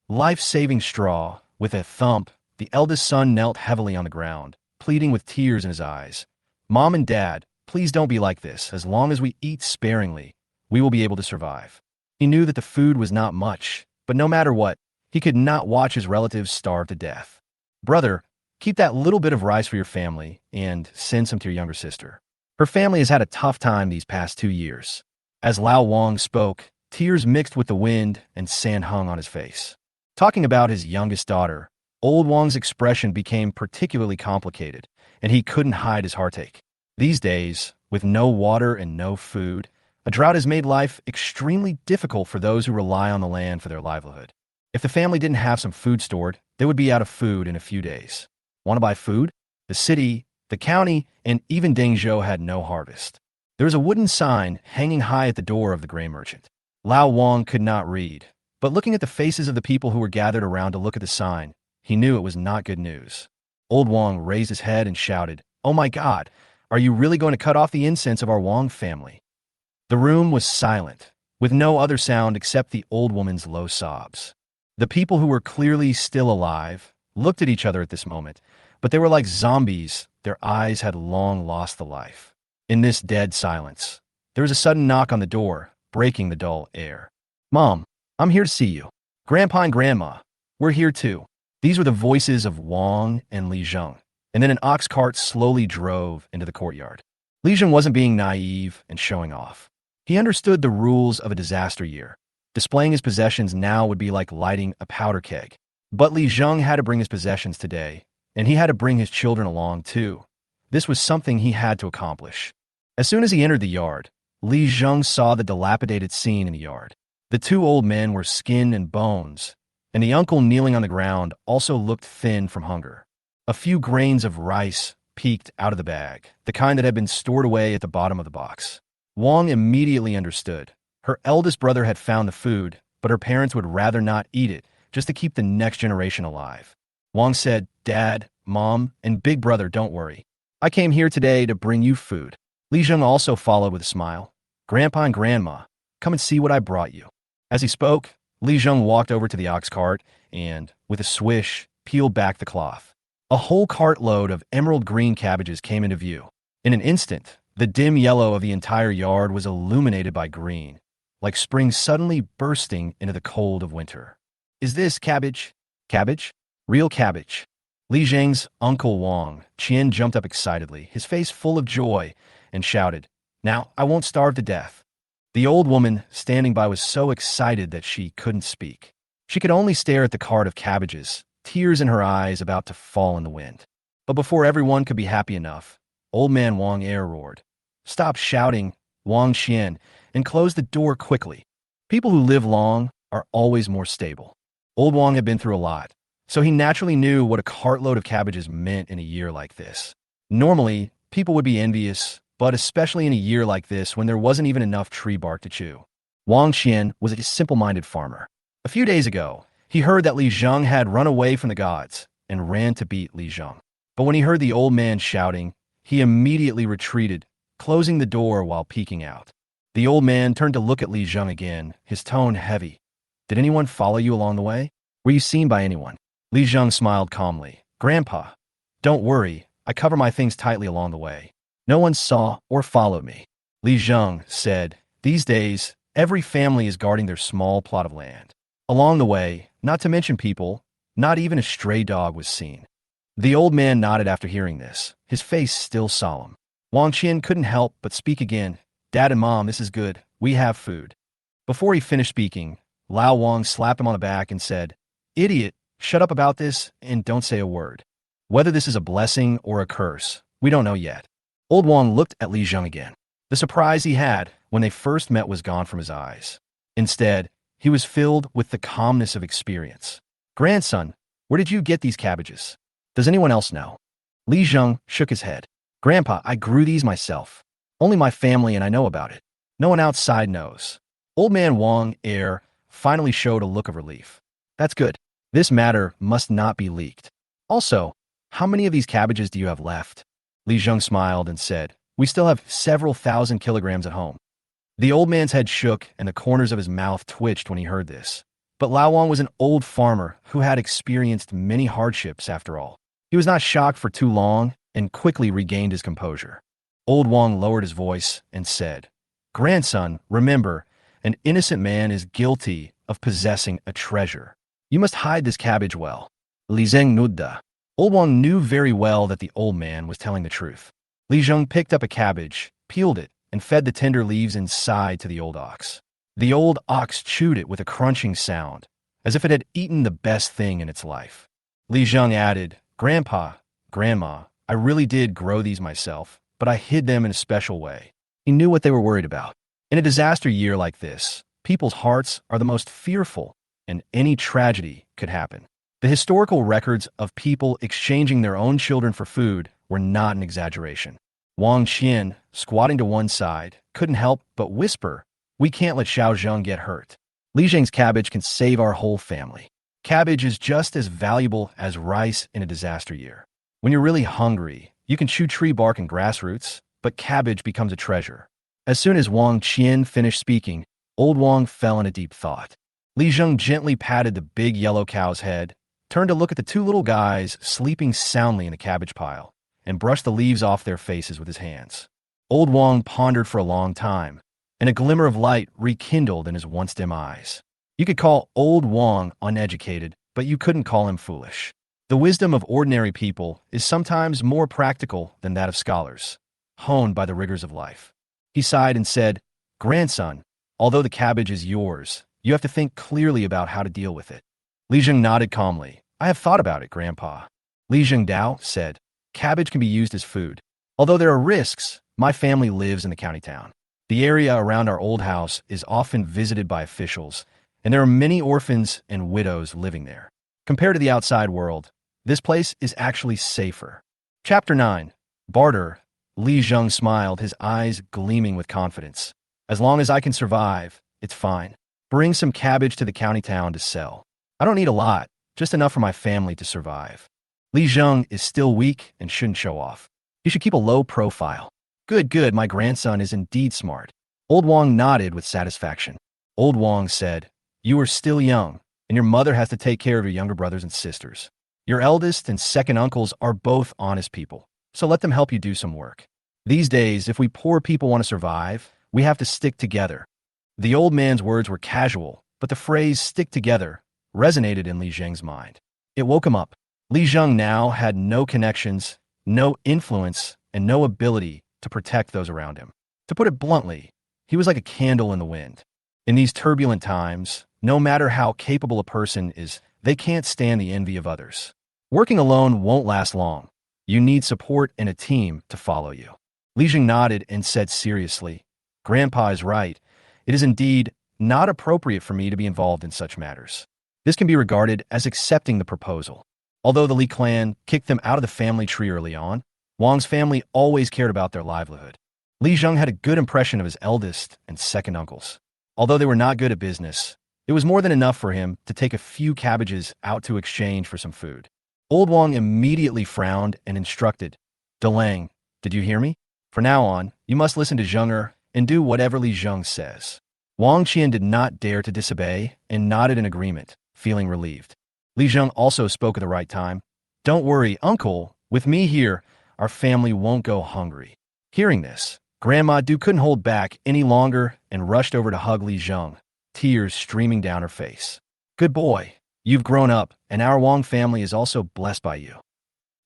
Life-saving straw. With a thump, the eldest son knelt heavily on the ground, pleading with tears in his eyes. Mom and Dad, please don't be like this. As long as we eat sparingly, we will be able to survive. He knew that the food was not much, but no matter what, he could not watch his relatives starve to death. Brother, keep that little bit of rice for your family and send some to your younger sister. Her family has had a tough time these past 2 years. As Lao Wang spoke, tears mixed with the wind and sand hung on his face. Talking about his youngest daughter, Old Wang's expression became particularly complicated, and he couldn't hide his heartache. These days, with no water and no food, a drought has made life extremely difficult for those who rely on the land for their livelihood. If the family didn't have some food stored, they would be out of food in a few days. Want to buy food? The city, the county, and even Dengzhou had no harvest. There was a wooden sign hanging high at the door of the grain merchant. Lao Wang could not read, but looking at the faces of the people who were gathered around to look at the sign, he knew it was not good news. Old Wang raised his head and shouted, "Oh my God, are you really going to cut off the incense of our Wang family?" The room was silent, with no other sound except the old woman's low sobs. The people who were clearly still alive looked at each other at this moment, but they were like zombies. Their eyes had long lost the life. In this dead silence, there was a sudden knock on the door, breaking the dull air. "Mom, I'm here to see you. Grandpa and Grandma, we're here too." These were the voices of Wang and Li Zheng, and then an ox cart slowly drove into the courtyard. Li Zheng wasn't being naive and showing off. He understood the rules of a disaster year. Displaying his possessions now would be like lighting a powder keg. But Li Zheng had to bring his possessions today, and he had to bring his children along too. This was something he had to accomplish. As soon as he entered the yard, Li Zheng saw the dilapidated scene in the yard. The two old men were skin and bones, and the uncle kneeling on the ground also looked thin from hunger. A few grains of rice peeked out of the bag, the kind that had been stored away at the bottom of the box. Wang immediately understood. Her eldest brother had found the food, but her parents would rather not eat it, just to keep the next generation alive. Wang said, "Dad, Mom, and Big Brother, don't worry. I came here today to bring you food." Li Zheng also followed with a smile. "Grandpa and Grandma, come and see what I brought you." As he spoke, Li Zheng walked over to the ox cart and, with a swish, peeled back the cloth. A whole cartload of emerald green cabbages came into view. In an instant, the dim yellow of the entire yard was illuminated by green, like spring suddenly bursting into the cold of winter. "Is this cabbage? Cabbage? Real cabbage?" Li Zheng's uncle Wang Qian jumped up excitedly, his face full of joy, and shouted, "Now I won't starve to death." The old woman standing by was so excited that she couldn't speak. She could only stare at the cart of cabbages, tears in her eyes about to fall in the wind. But before everyone could be happy enough, old man Wang air roared, "Stop shouting, Wang Qian, and close the door quickly. People who live long are always more stable." Old Wang had been through a lot, so he naturally knew what a cartload of cabbages meant in a year like this. Normally, people would be envious, but especially in a year like this when there wasn't even enough tree bark to chew. Wang Qian was a simple-minded farmer. A few days ago, he heard that Li Zheng had run away from the gods and ran to beat Li Zheng. But when he heard the old man shouting, he immediately retreated, closing the door while peeking out. The old man turned to look at Li Zheng again, his tone heavy. "Did anyone follow you along the way? Were you seen by anyone?" Li Zheng smiled calmly. "Grandpa, don't worry, I cover my things tightly along the way. No one saw or followed me." Li Zheng said, "These days, every family is guarding their small plot of land. Along the way, not to mention people, not even a stray dog was seen." The old man nodded after hearing this, his face still solemn. Wang Qian couldn't help but speak again. "Dad and Mom, this is good. We have food." Before he finished speaking, Lao Wang slapped him on the back and said, "Idiot, shut up about this and don't say a word. Whether this is a blessing or a curse, we don't know yet." Old Wang looked at Li Zheng again. The surprise he had when they first met was gone from his eyes. Instead, he was filled with the calmness of experience. "Grandson, where did you get these cabbages? Does anyone else know?" Li Zheng shook his head. Grandpa, I grew these myself. Only my family and I know about it. No one outside knows. Old man Wang Air finally showed a look of relief. That's good. This matter must not be leaked. Also, how many of these cabbages do you have left? Li Zheng smiled and said, we still have several thousand kilograms at home. The old man's head shook and the corners of his mouth twitched when he heard this. But Lao Wang was an old farmer who had experienced many hardships after all. He was not shocked for too long and quickly regained his composure. Old Wang lowered his voice and said, Grandson, remember, an innocent man is guilty of possessing a treasure. You must hide this cabbage well. Li Zheng nudda. Old Wang knew very well that the old man was telling the truth. Li Zheng picked up a cabbage, peeled it, and fed the tender leaves inside to the old ox. The old ox chewed it with a crunching sound, as if it had eaten the best thing in its life. Li Zheng added, Grandpa, Grandma, I really did grow these myself, but I hid them in a special way. He knew what they were worried about. In a disaster year like this, people's hearts are the most fearful, and any tragedy could happen. The historical records of people exchanging their own children for food were not an exaggeration. Wang Qian, squatting to one side, couldn't help but whisper, we can't let Xiao Zheng get hurt. Li Zheng's cabbage can save our whole family. Cabbage is just as valuable as rice in a disaster year. When you're really hungry, you can chew tree bark and grass roots, but cabbage becomes a treasure. As soon as Wang Qian finished speaking, old Wang fell in a deep thought. Li Zheng gently patted the big yellow cow's head, turned to look at the two little guys sleeping soundly in the cabbage pile, and brushed the leaves off their faces with his hands. Old Wang pondered for a long time, and a glimmer of light rekindled in his once dim eyes. You could call old Wang uneducated, but you couldn't call him foolish. The wisdom of ordinary people is sometimes more practical than that of scholars, honed by the rigors of life. He sighed and said, Grandson, although the cabbage is yours, you have to think clearly about how to deal with it. Li Zheng nodded calmly. I have thought about it, Grandpa. Li Zhengdao said, cabbage can be used as food. Although there are risks, my family lives in the county town. The area around our old house is often visited by officials, and there are many orphans and widows living there. Compared to the outside world, this place is actually safer. Chapter 9. Barter. Li Zheng smiled, his eyes gleaming with confidence. As long as I can survive, it's fine. Bring some cabbage to the county town to sell. I don't need a lot, just enough for my family to survive. Li Zheng is still weak and shouldn't show off. He should keep a low profile. Good, my grandson is indeed smart. Old Wang nodded with satisfaction. Old Wang said, you are still young, and your mother has to take care of your younger brothers and sisters. Your eldest and second uncles are both honest people, so let them help you do some work. These days, if we poor people want to survive, we have to stick together. The old man's words were casual, but the phrase stick together resonated in Li Zheng's mind. It woke him up. Li Zheng now had no connections, no influence, and no ability to protect those around him. To put it bluntly, he was like a candle in the wind. In these turbulent times, no matter how capable a person is, they can't stand the envy of others. Working alone won't last long. You need support and a team to follow you. Li Zheng nodded and said seriously, Grandpa is right. It is indeed not appropriate for me to be involved in such matters. This can be regarded as accepting the proposal. Although the Li clan kicked them out of the family tree early on, Wang's family always cared about their livelihood. Li Zheng had a good impression of his eldest and second uncles. Although they were not good at business, it was more than enough for him to take a few cabbages out to exchange for some food. Old Wang immediately frowned and instructed, Datang, did you hear me? From now on, you must listen to Zheng and do whatever Li Zheng says. Wang Qian did not dare to disobey and nodded in agreement, feeling relieved. Li Zheng also spoke at the right time. Don't worry, uncle, with me here, our family won't go hungry. Hearing this, Grandma Du couldn't hold back any longer and rushed over to hug Li Zheng, tears streaming down her face. Good boy, you've grown up, and our Wang family is also blessed by you.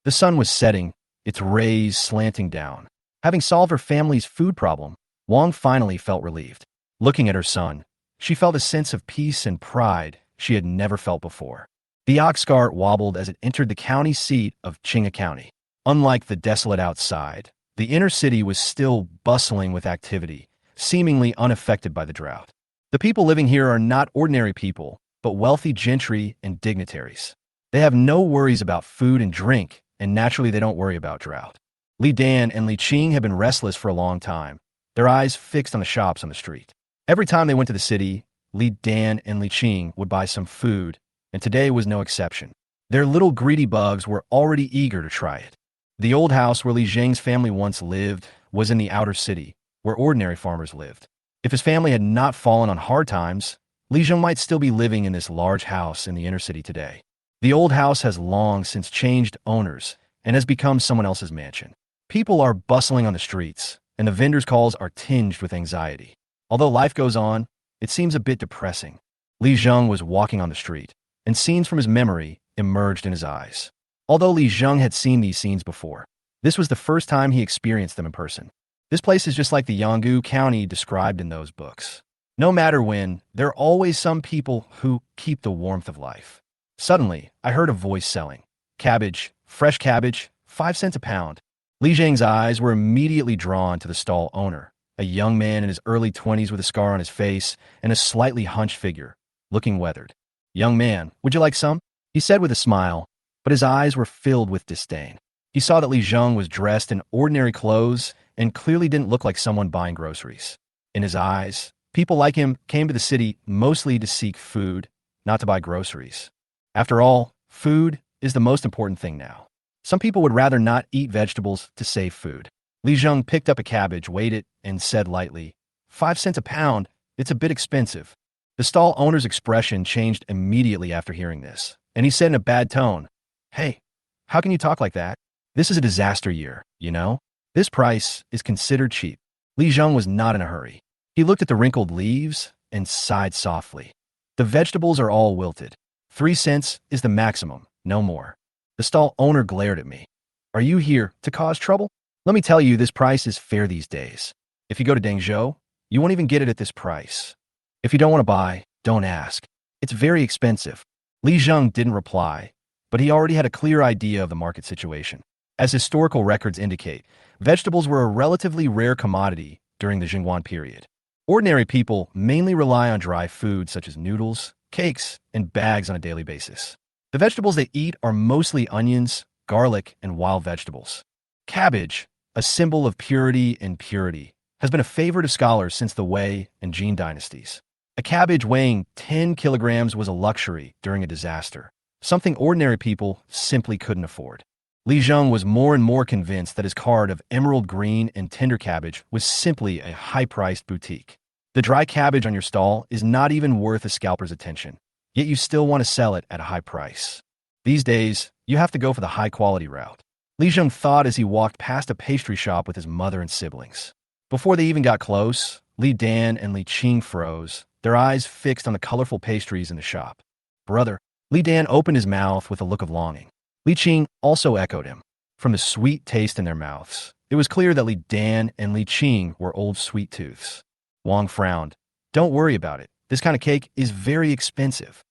The sun was setting, its rays slanting down. Having solved her family's food problem, Wang finally felt relieved. Looking at her son, she felt a sense of peace and pride she had never felt before. The ox cart wobbled as it entered the county seat of Qinghe County. Unlike the desolate outside, the inner city was still bustling with activity, seemingly unaffected by the drought. The people living here are not ordinary people, but wealthy gentry and dignitaries. They have no worries about food and drink, and naturally they don't worry about drought. Li Dan and Li Qing had been restless for a long time, their eyes fixed on the shops on the street. Every time they went to the city, Li Dan and Li Qing would buy some food, and today was no exception. Their little greedy bugs were already eager to try it. The old house where Li Zheng's family once lived was in the outer city, where ordinary farmers lived. If his family had not fallen on hard times, Li Zheng might still be living in this large house in the inner city today. The old house has long since changed owners and has become someone else's mansion. People are bustling on the streets, and the vendors' calls are tinged with anxiety. Although life goes on, it seems a bit depressing. Li Zheng was walking on the street, and scenes from his memory emerged in his eyes. Although Li Zheng had seen these scenes before, this was the first time he experienced them in person. This place is just like the Qinghe County described in those books. No matter when, there are always some people who keep the warmth of life. Suddenly, I heard a voice selling. Cabbage, fresh cabbage, 5 cents a pound. Li Zheng's eyes were immediately drawn to the stall owner, a young man in his early 20s with a scar on his face and a slightly hunched figure, looking weathered. "Young man, would you like some?" he said with a smile, but his eyes were filled with disdain. He saw that Li Zheng was dressed in ordinary clothes and clearly didn't look like someone buying groceries. In his eyes, people like him came to the city mostly to seek food, not to buy groceries. After all, food is the most important thing now. Some people would rather not eat vegetables to save food. Li Zheng picked up a cabbage, weighed it, and said lightly, 5 cents a pound, it's a bit expensive. The stall owner's expression changed immediately after hearing this, and he said in a bad tone, "Hey, how can you talk like that? This is a disaster year, you know? This price is considered cheap." Li Zheng was not in a hurry. He looked at the wrinkled leaves and sighed softly. "The vegetables are all wilted. 3 cents is the maximum, no more." The stall owner glared at me. "Are you here to cause trouble? Let me tell you, this price is fair these days. If you go to Dengzhou, you won't even get it at this price. If you don't want to buy, don't ask. It's very expensive." Li Zheng didn't reply, but he already had a clear idea of the market situation. As historical records indicate, vegetables were a relatively rare commodity during the Zhenguan period. Ordinary people mainly rely on dry food such as noodles, cakes, and bags on a daily basis. The vegetables they eat are mostly onions, garlic, and wild vegetables. Cabbage, a symbol of purity and purity, has been a favorite of scholars since the Wei and Jin dynasties. A cabbage weighing 10 kilograms was a luxury during a disaster, something ordinary people simply couldn't afford. Li Zheng was more and more convinced that his cart of emerald green and tender cabbage was simply a high-priced boutique. The dry cabbage on your stall is not even worth a scalper's attention, yet you still want to sell it at a high price. These days, you have to go for the high-quality route. Li Zheng thought as he walked past a pastry shop with his mother and siblings. Before they even got close, Li Dan and Li Qing froze, their eyes fixed on the colorful pastries in the shop. "Brother," Li Dan opened his mouth with a look of longing. Li Qing also echoed him. From the sweet taste in their mouths, it was clear that Li Dan and Li Qing were old sweet tooths. Wang frowned. "Don't worry about it. This kind of cake is very expensive."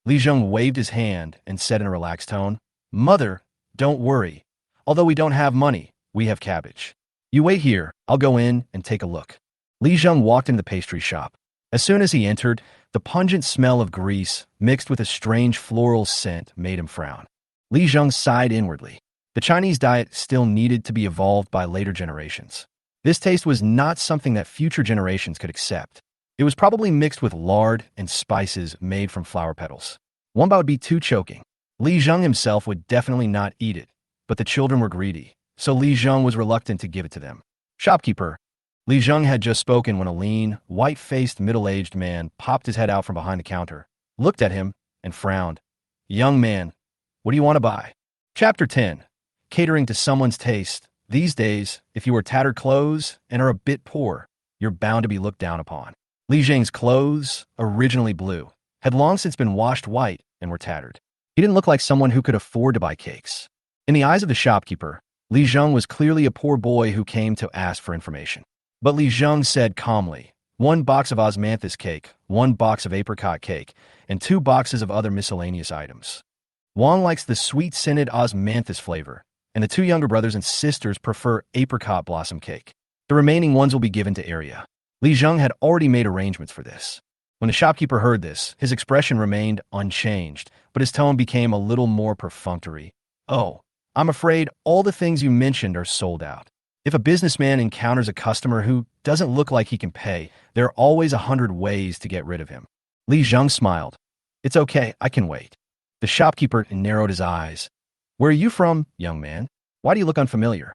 Li Zheng waved his hand and said in a relaxed tone, "Mother, don't worry. Although we don't have money, we have cabbage. You wait here, I'll go in and take a look." Li Zheng walked into the pastry shop. As soon as he entered, the pungent smell of grease mixed with a strange floral scent made him frown. Li Zheng sighed inwardly. The Chinese diet still needed to be evolved by later generations. This taste was not something that future generations could accept. It was probably mixed with lard and spices made from flower petals. One bite would be too choking. Li Zheng himself would definitely not eat it, but the children were greedy, so Li Zheng was reluctant to give it to them. "Shopkeeper." Li Zheng had just spoken when a lean, white-faced, middle-aged man popped his head out from behind the counter, looked at him, and frowned. "Young man, what do you want to buy?" Chapter 10. Catering to someone's taste. These days, if you wear tattered clothes and are a bit poor, you're bound to be looked down upon. Li Zheng's clothes, originally blue, had long since been washed white and were tattered. He didn't look like someone who could afford to buy cakes. In the eyes of the shopkeeper, Li Zheng was clearly a poor boy who came to ask for information. But Li Zheng said calmly, 1 box of osmanthus cake, 1 box of apricot cake, and 2 boxes of other miscellaneous items. Wang likes the sweet-scented osmanthus flavor, and the 2 younger brothers and sisters prefer apricot blossom cake. The remaining ones will be given to Area. Li Zheng had already made arrangements for this. When the shopkeeper heard this, his expression remained unchanged, but his tone became a little more perfunctory. "Oh, I'm afraid all the things you mentioned are sold out. If a businessman encounters a customer who doesn't look like he can pay, there are always 100 ways to get rid of him. Li Zheng smiled. It's okay, I can wait. The shopkeeper narrowed his eyes. Where are you from, young man? Why do you look unfamiliar?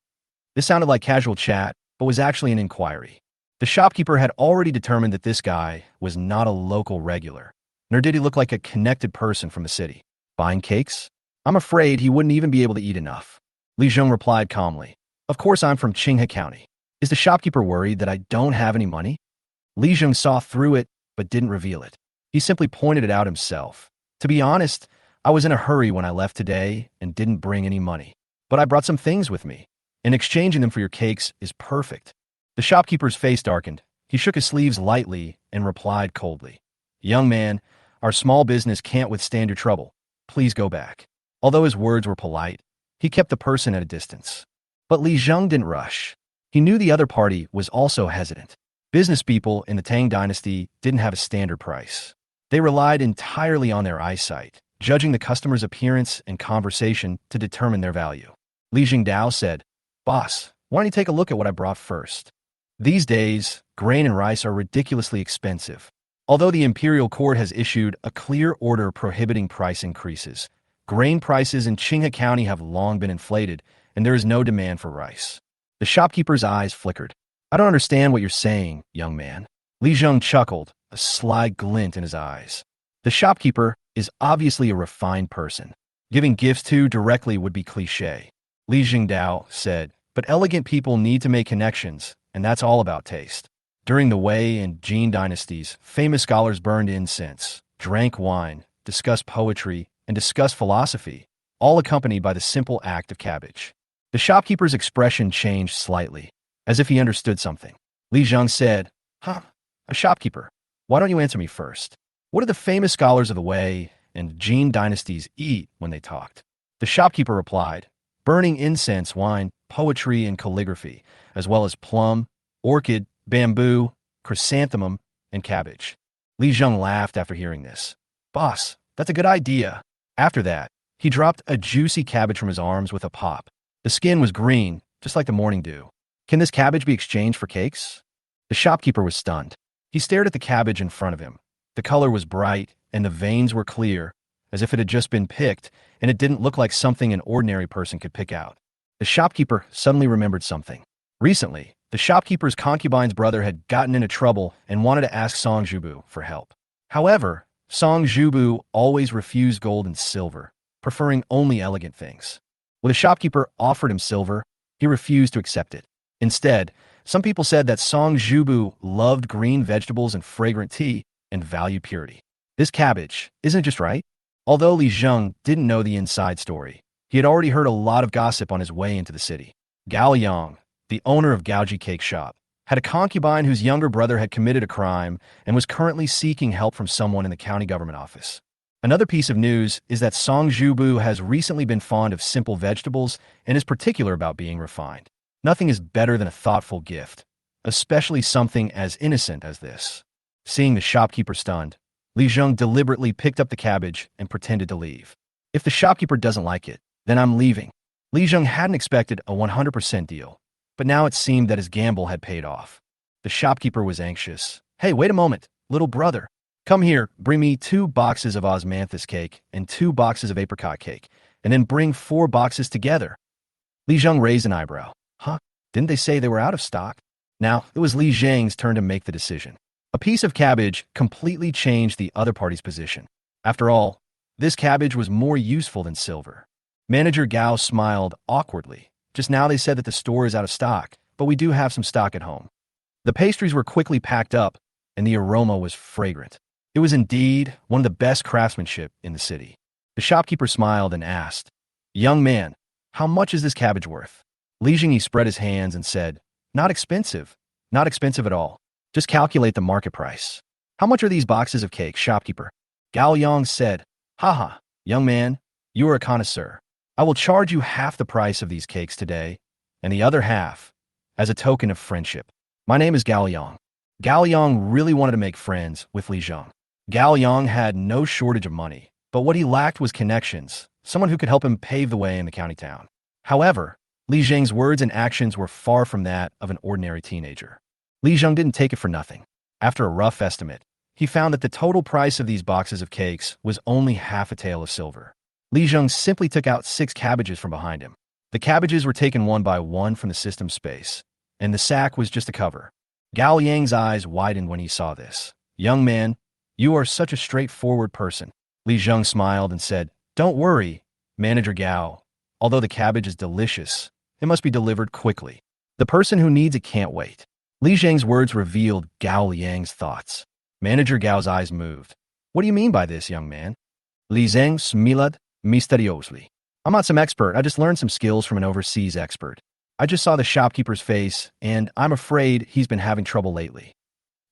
This sounded like casual chat, but was actually an inquiry. The shopkeeper had already determined that this guy was not a local regular, nor did he look like a connected person from the city. Buying cakes? I'm afraid he wouldn't even be able to eat enough. Li Zheng replied calmly. Of course I'm from Qinghe County. Is the shopkeeper worried that I don't have any money? Li Zheng saw through it, but didn't reveal it. He simply pointed it out himself. To be honest, I was in a hurry when I left today and didn't bring any money. But I brought some things with me, and exchanging them for your cakes is perfect. The shopkeeper's face darkened. He shook his sleeves lightly and replied coldly. Young man, our small business can't withstand your trouble. Please go back. Although his words were polite, he kept the person at a distance. But Li Zheng didn't rush. He knew the other party was also hesitant. Business people in the Tang dynasty didn't have a standard price. They relied entirely on their eyesight, judging the customer's appearance and conversation to determine their value. Li Jingdao said, Boss, why don't you take a look at what I brought first? These days, grain and rice are ridiculously expensive. Although the imperial court has issued a clear order prohibiting price increases, grain prices in Qinghe County have long been inflated, and there is no demand for rice. The shopkeeper's eyes flickered. I don't understand what you're saying, young man. Li Zheng chuckled, a sly glint in his eyes. The shopkeeper is obviously a refined person. Giving gifts to directly would be cliché. Li Jingdao said, but elegant people need to make connections, and that's all about taste. During the Wei and Jin dynasties, famous scholars burned incense, drank wine, discussed poetry, and discussed philosophy, all accompanied by the simple act of cabbage. The shopkeeper's expression changed slightly, as if he understood something. Li Zheng said, a shopkeeper. Why don't you answer me first? What did the famous scholars of the Wei and Jin dynasties eat when they talked? The shopkeeper replied, burning incense, wine, poetry, and calligraphy, as well as plum, orchid, bamboo, chrysanthemum, and cabbage. Li Zheng laughed after hearing this. Boss, that's a good idea. After that, he dropped a juicy cabbage from his arms with a pop. The skin was green, just like the morning dew. Can this cabbage be exchanged for cakes? The shopkeeper was stunned. He stared at the cabbage in front of him. The color was bright, and the veins were clear, as if it had just been picked, and it didn't look like something an ordinary person could pick out. The shopkeeper suddenly remembered something. Recently, the shopkeeper's concubine's brother had gotten into trouble and wanted to ask Song Zhubu for help. However, Song Zhubu always refused gold and silver, preferring only elegant things. When the shopkeeper offered him silver, he refused to accept it. Instead, some people said that Song Zhubu loved green vegetables and fragrant tea and valued purity. This cabbage isn't just right. Although Li Zheng didn't know the inside story, he had already heard a lot of gossip on his way into the city. Gao Yang, the owner of Gaoji Cake Shop, had a concubine whose younger brother had committed a crime and was currently seeking help from someone in the county government office. Another piece of news is that Song Zhubu has recently been fond of simple vegetables and is particular about being refined. Nothing is better than a thoughtful gift, especially something as innocent as this. Seeing the shopkeeper stunned, Li Zheng deliberately picked up the cabbage and pretended to leave. If the shopkeeper doesn't like it, then I'm leaving. Li Zheng hadn't expected a 100% deal, but now it seemed that his gamble had paid off. The shopkeeper was anxious. Hey, wait a moment, little brother. Come here, bring me 2 boxes of osmanthus cake and 2 boxes of apricot cake, and then bring 4 boxes together. Li Zheng raised an eyebrow. Didn't they say they were out of stock? Now, it was Li Zheng's turn to make the decision. A piece of cabbage completely changed the other party's position. After all, this cabbage was more useful than silver. Manager Gao smiled awkwardly. Just now they said that the store is out of stock, but we do have some stock at home. The pastries were quickly packed up, and the aroma was fragrant. It was indeed one of the best craftsmanship in the city. The shopkeeper smiled and asked, Young man, how much is this cabbage worth? Li Jingyi spread his hands and said, Not expensive. Not expensive at all. Just calculate the market price. How much are these boxes of cake, shopkeeper? Gao Yang said, Haha, young man, you are a connoisseur. I will charge you half the price of these cakes today, and the other half, as a token of friendship. My name is Gao Yang. Gao Yang really wanted to make friends with Li Zheng. Gao Yang had no shortage of money, but what he lacked was connections, someone who could help him pave the way in the county town. However, Li Zheng's words and actions were far from that of an ordinary teenager. Li Zheng didn't take it for nothing. After a rough estimate, he found that the total price of these boxes of cakes was only half a tael of silver. Li Zheng simply took out 6 cabbages from behind him. The cabbages were taken one by one from the system space, and the sack was just a cover. Gao Yang's eyes widened when he saw this. "Young man, you are such a straightforward person." Li Zheng smiled and said, "Don't worry, Manager Gao. Although the cabbage is delicious, it must be delivered quickly. The person who needs it can't wait." Li Zheng's words revealed Gao Yang's thoughts. Manager Gao's eyes moved. "What do you mean by this, young man?" Li Zheng smiled mysteriously. "I'm not some expert. I just learned some skills from an overseas expert. I just saw the shopkeeper's face, and I'm afraid he's been having trouble lately."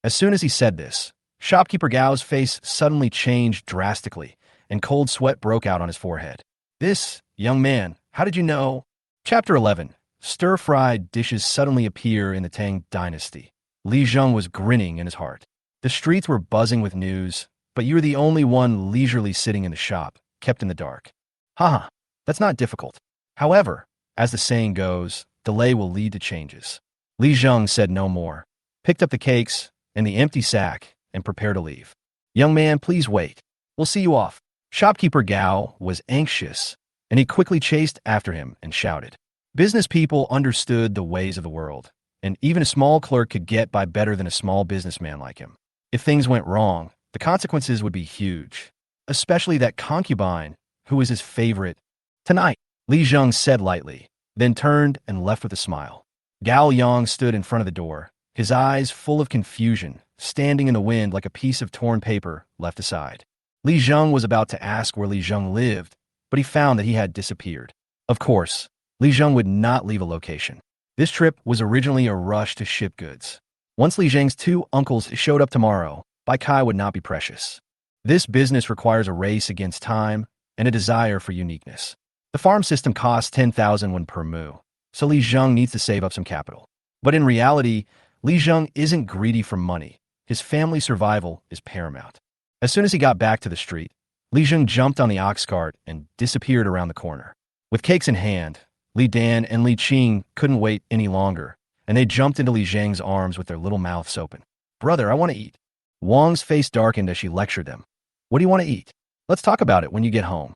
As soon as he said this, shopkeeper Gao's face suddenly changed drastically, and cold sweat broke out on his forehead. "This, young man, how did you know?" Chapter 11. Stir-fried dishes suddenly appear in the Tang dynasty. Li Zheng was grinning in his heart. The streets were buzzing with news, but you're the only one leisurely sitting in the shop, kept in the dark. Haha, that's not difficult. However, as the saying goes, delay will lead to changes. Li Zheng said no more, picked up the cakes and the empty sack, and prepared to leave. "Young man, please wait. We'll see you off." Shopkeeper Gao was anxious, and he quickly chased after him and shouted. Business people understood the ways of the world, and even a small clerk could get by better than a small businessman like him. If things went wrong, the consequences would be huge, especially that concubine, who was his favorite. "Tonight," Li Zheng said lightly, then turned and left with a smile. Gao Yang stood in front of the door, his eyes full of confusion, standing in the wind like a piece of torn paper left aside. Li Zheng was about to ask where Li Zheng lived, but he found that he had disappeared. Of course, Li Zheng would not leave a location. This trip was originally a rush to ship goods. Once Li Zheng's 2 uncles showed up tomorrow, Bai Kai would not be precious. This business requires a race against time and a desire for uniqueness. The farm system costs 10,000 won per moo, so Li Zheng needs to save up some capital. But in reality, Li Zheng isn't greedy for money. His family's survival is paramount. As soon as he got back to the street, Li Zheng jumped on the ox cart and disappeared around the corner. With cakes in hand, Li Dan and Li Qing couldn't wait any longer, and they jumped into Li Zheng's arms with their little mouths open. "Brother, I want to eat." Wang's face darkened as she lectured them. "What do you want to eat? Let's talk about it when you get home."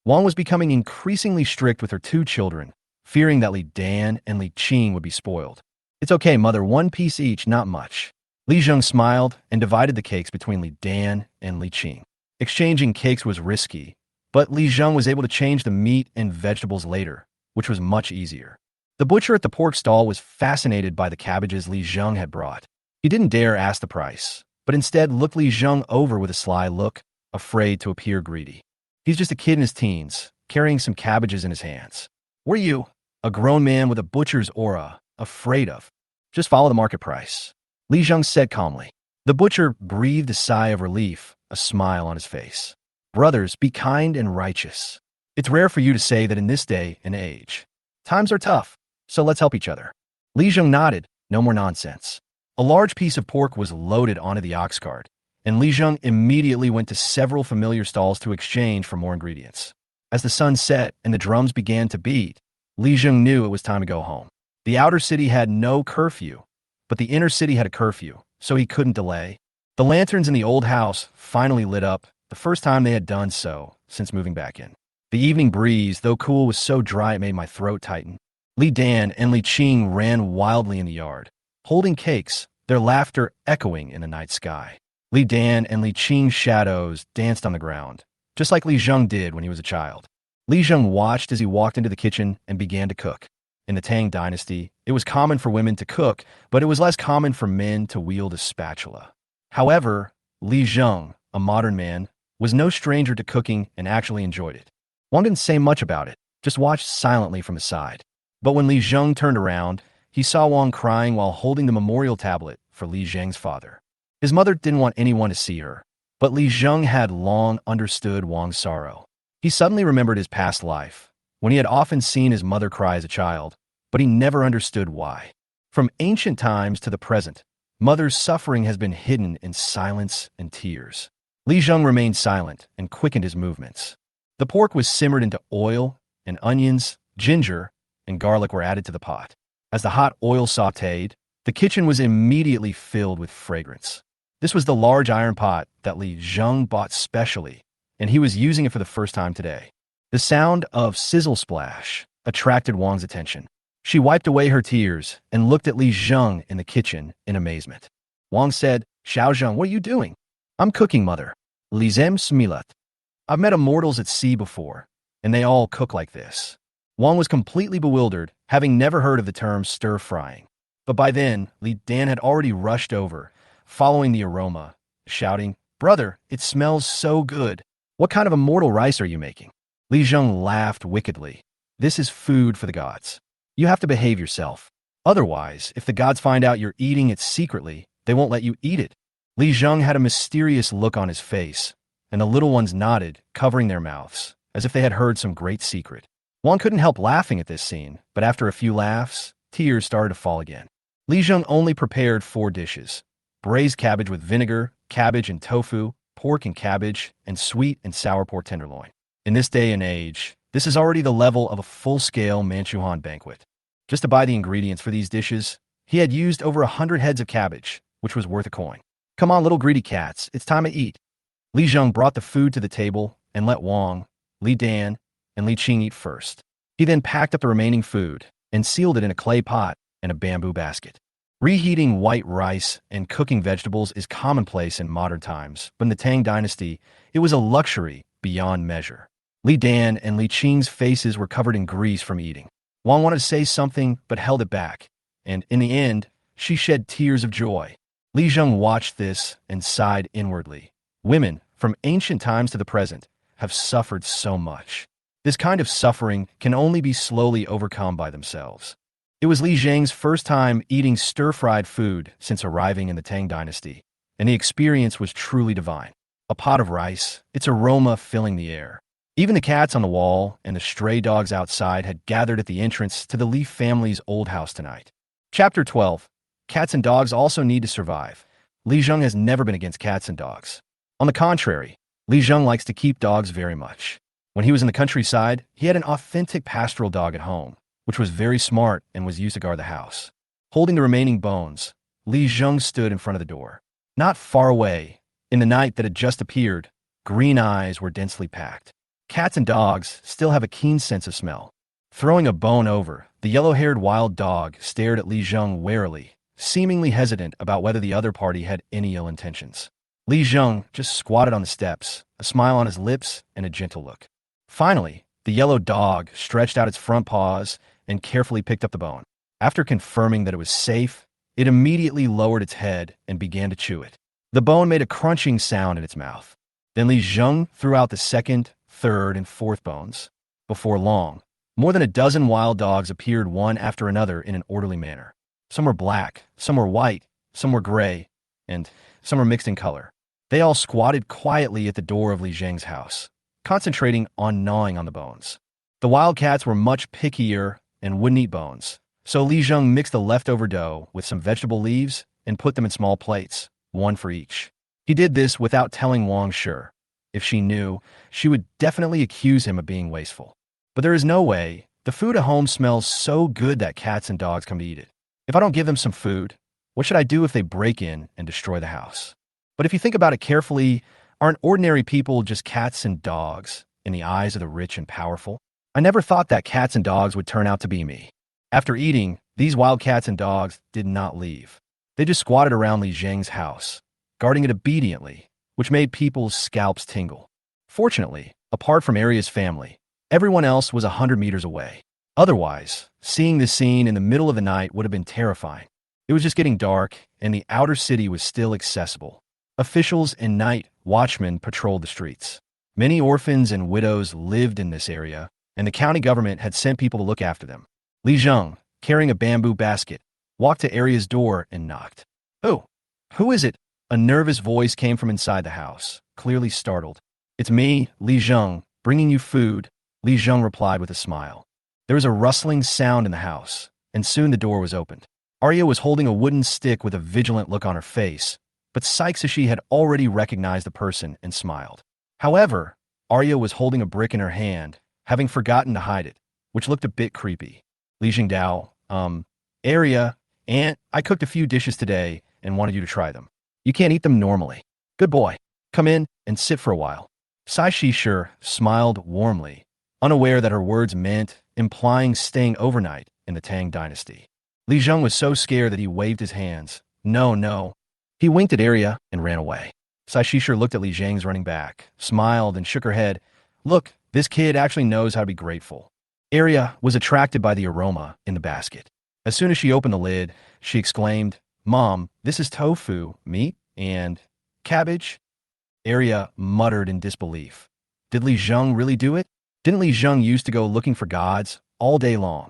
Wang was becoming increasingly strict with her 2 children, fearing that Li Dan and Li Qing would be spoiled. "It's okay, mother, 1 piece each, not much." Li Zheng smiled and divided the cakes between Li Dan and Li Qing. Exchanging cakes was risky, but Li Zheng was able to change the meat and vegetables later, which was much easier. The butcher at the pork stall was fascinated by the cabbages Li Zheng had brought. He didn't dare ask the price, but instead looked Li Zheng over with a sly look, afraid to appear greedy. He's just a kid in his teens, carrying some cabbages in his hands. "What are you?" A grown man with a butcher's aura, afraid of. "Just follow the market price," Li Zheng said calmly. The butcher breathed a sigh of relief, a smile on his face. "Brothers, be kind and righteous. It's rare for you to say that in this day and age. Times are tough, so let's help each other." Li Zheng nodded, "No more nonsense." A large piece of pork was loaded onto the ox cart, and Li Zheng immediately went to several familiar stalls to exchange for more ingredients. As the sun set and the drums began to beat, Li Zheng knew it was time to go home. The outer city had no curfew, but the inner city had a curfew, so he couldn't delay. The lanterns in the old house finally lit up, the first time they had done so since moving back in. The evening breeze, though cool, was so dry it made my throat tighten. Li Dan and Li Qing ran wildly in the yard, holding cakes, their laughter echoing in the night sky. Li Dan and Li Qing's shadows danced on the ground, just like Li Zheng did when he was a child. Li Zheng watched as he walked into the kitchen and began to cook. In the Tang dynasty, it was common for women to cook, but it was less common for men to wield a spatula. However, Li Zheng, a modern man, was no stranger to cooking and actually enjoyed it. Wang didn't say much about it, just watched silently from his side. But when Li Zheng turned around, he saw Wang crying while holding the memorial tablet for Li Zheng's father. His mother didn't want anyone to see her, but Li Zheng had long understood Wang's sorrow. He suddenly remembered his past life, when he had often seen his mother cry as a child, but he never understood why. From ancient times to the present, mother's suffering has been hidden in silence and tears. Li Zheng remained silent and quickened his movements. The pork was simmered into oil and onions, ginger, and garlic were added to the pot. As the hot oil sautéed, the kitchen was immediately filled with fragrance. This was the large iron pot that Li Zheng bought specially, and he was using it for the first time today. The sound of sizzle splash attracted Wang's attention. She wiped away her tears and looked at Li Zheng in the kitchen in amazement. Wang said, "Xiao Zheng, what are you doing?" "I'm cooking, mother." Li Zhem smilat. "I've met immortals at sea before, and they all cook like this." Wang was completely bewildered, having never heard of the term stir-frying. But by then, Li Dan had already rushed over, following the aroma, shouting, "Brother, it smells so good. What kind of immortal rice are you making?" Li Zheng laughed wickedly. "This is food for the gods. You have to behave yourself. Otherwise, if the gods find out you're eating it secretly, they won't let you eat it." Li Zheng had a mysterious look on his face, and the little ones nodded, covering their mouths, as if they had heard some great secret. Wang couldn't help laughing at this scene, but after a few laughs, tears started to fall again. Li Zheng only prepared 4 dishes: braised cabbage with vinegar, cabbage and tofu, pork and cabbage, and sweet and sour pork tenderloin. In this day and age, this is already the level of a full-scale Manchuan banquet. Just to buy the ingredients for these dishes, he had used over 100 heads of cabbage, which was worth a coin. "Come on, little greedy cats, it's time to eat." Li Zheng brought the food to the table and let Wang, Li Dan, and Li Qing eat first. He then packed up the remaining food and sealed it in a clay pot and a bamboo basket. Reheating white rice and cooking vegetables is commonplace in modern times, but in the Tang dynasty, it was a luxury beyond measure. Li Dan and Li Qing's faces were covered in grease from eating. Wang wanted to say something, but held it back, and in the end, she shed tears of joy. Li Zheng watched this and sighed inwardly. Women, from ancient times to the present, have suffered so much. This kind of suffering can only be slowly overcome by themselves. It was Li Zheng's first time eating stir-fried food since arriving in the Tang dynasty, and the experience was truly divine. A pot of rice, its aroma filling the air. Even the cats on the wall and the stray dogs outside had gathered at the entrance to the Li family's old house tonight. Chapter 12. Cats and dogs also need to survive. Li Zheng has never been against cats and dogs. On the contrary, Li Zheng likes to keep dogs very much. When he was in the countryside, he had an authentic pastoral dog at home, which was very smart and was used to guard the house. Holding the remaining bones, Li Zheng stood in front of the door. Not far away, in the night that had just appeared, green eyes were densely packed. Cats and dogs still have a keen sense of smell. Throwing a bone over, the yellow-haired wild dog stared at Li Zheng warily, seemingly hesitant about whether the other party had any ill intentions. Li Zheng just squatted on the steps, a smile on his lips and a gentle look. Finally, the yellow dog stretched out its front paws and carefully picked up the bone. After confirming that it was safe, it immediately lowered its head and began to chew it. The bone made a crunching sound in its mouth. Then Li Zheng threw out the second, third, and fourth bones. Before long, more than a dozen wild dogs appeared one after another in an orderly manner. Some were black, some were white, some were gray, and some were mixed in color. They all squatted quietly at the door of Li Zheng's house, concentrating on gnawing on the bones. The wildcats were much pickier and wouldn't eat bones, so Li Zheng mixed the leftover dough with some vegetable leaves and put them in small plates, one for each. He did this without telling Wang Shi. If she knew, she would definitely accuse him of being wasteful. But there is no way. The food at home smells so good that cats and dogs come to eat it. If I don't give them some food, what should I do if they break in and destroy the house? But if you think about it carefully, aren't ordinary people just cats and dogs in the eyes of the rich and powerful? I never thought that cats and dogs would turn out to be me. After eating, these wild cats and dogs did not leave. They just squatted around Li Zheng's house, guarding it obediently, which made people's scalps tingle. Fortunately, apart from Arya's family, everyone else was 100 meters away. Otherwise, seeing this scene in the middle of the night would have been terrifying. It was just getting dark, and the outer city was still accessible. Officials and night watchmen patrolled the streets. Many orphans and widows lived in this area, and the county government had sent people to look after them. Li Zheng, carrying a bamboo basket, walked to Arya's door and knocked. "Oh, who is it?" A nervous voice came from inside the house, clearly startled. "It's me, Li Zheng, bringing you food," Li Zheng replied with a smile. There was a rustling sound in the house, and soon the door was opened. Arya was holding a wooden stick with a vigilant look on her face, but Saixashi had already recognized the person and smiled. However, Arya was holding a brick in her hand, having forgotten to hide it, which looked a bit creepy. Li Jingdao, area, Aunt, I cooked a few dishes today and wanted you to try them. You can't eat them normally. Good boy. Come in and sit for a while. Sai Shishir smiled warmly, unaware that her words meant implying staying overnight in the Tang dynasty. Li Zheng was so scared that he waved his hands. No, no. He winked at Arya and ran away. Sai Shishir looked at Li Zheng's running back, smiled, and shook her head. Look, this kid actually knows how to be grateful. Arya was attracted by the aroma in the basket. As soon as she opened the lid, she exclaimed, Mom, this is tofu, meat, and cabbage? Arya muttered in disbelief. Did Li Zheng really do it? Didn't Li Zheng used to go looking for gods all day long?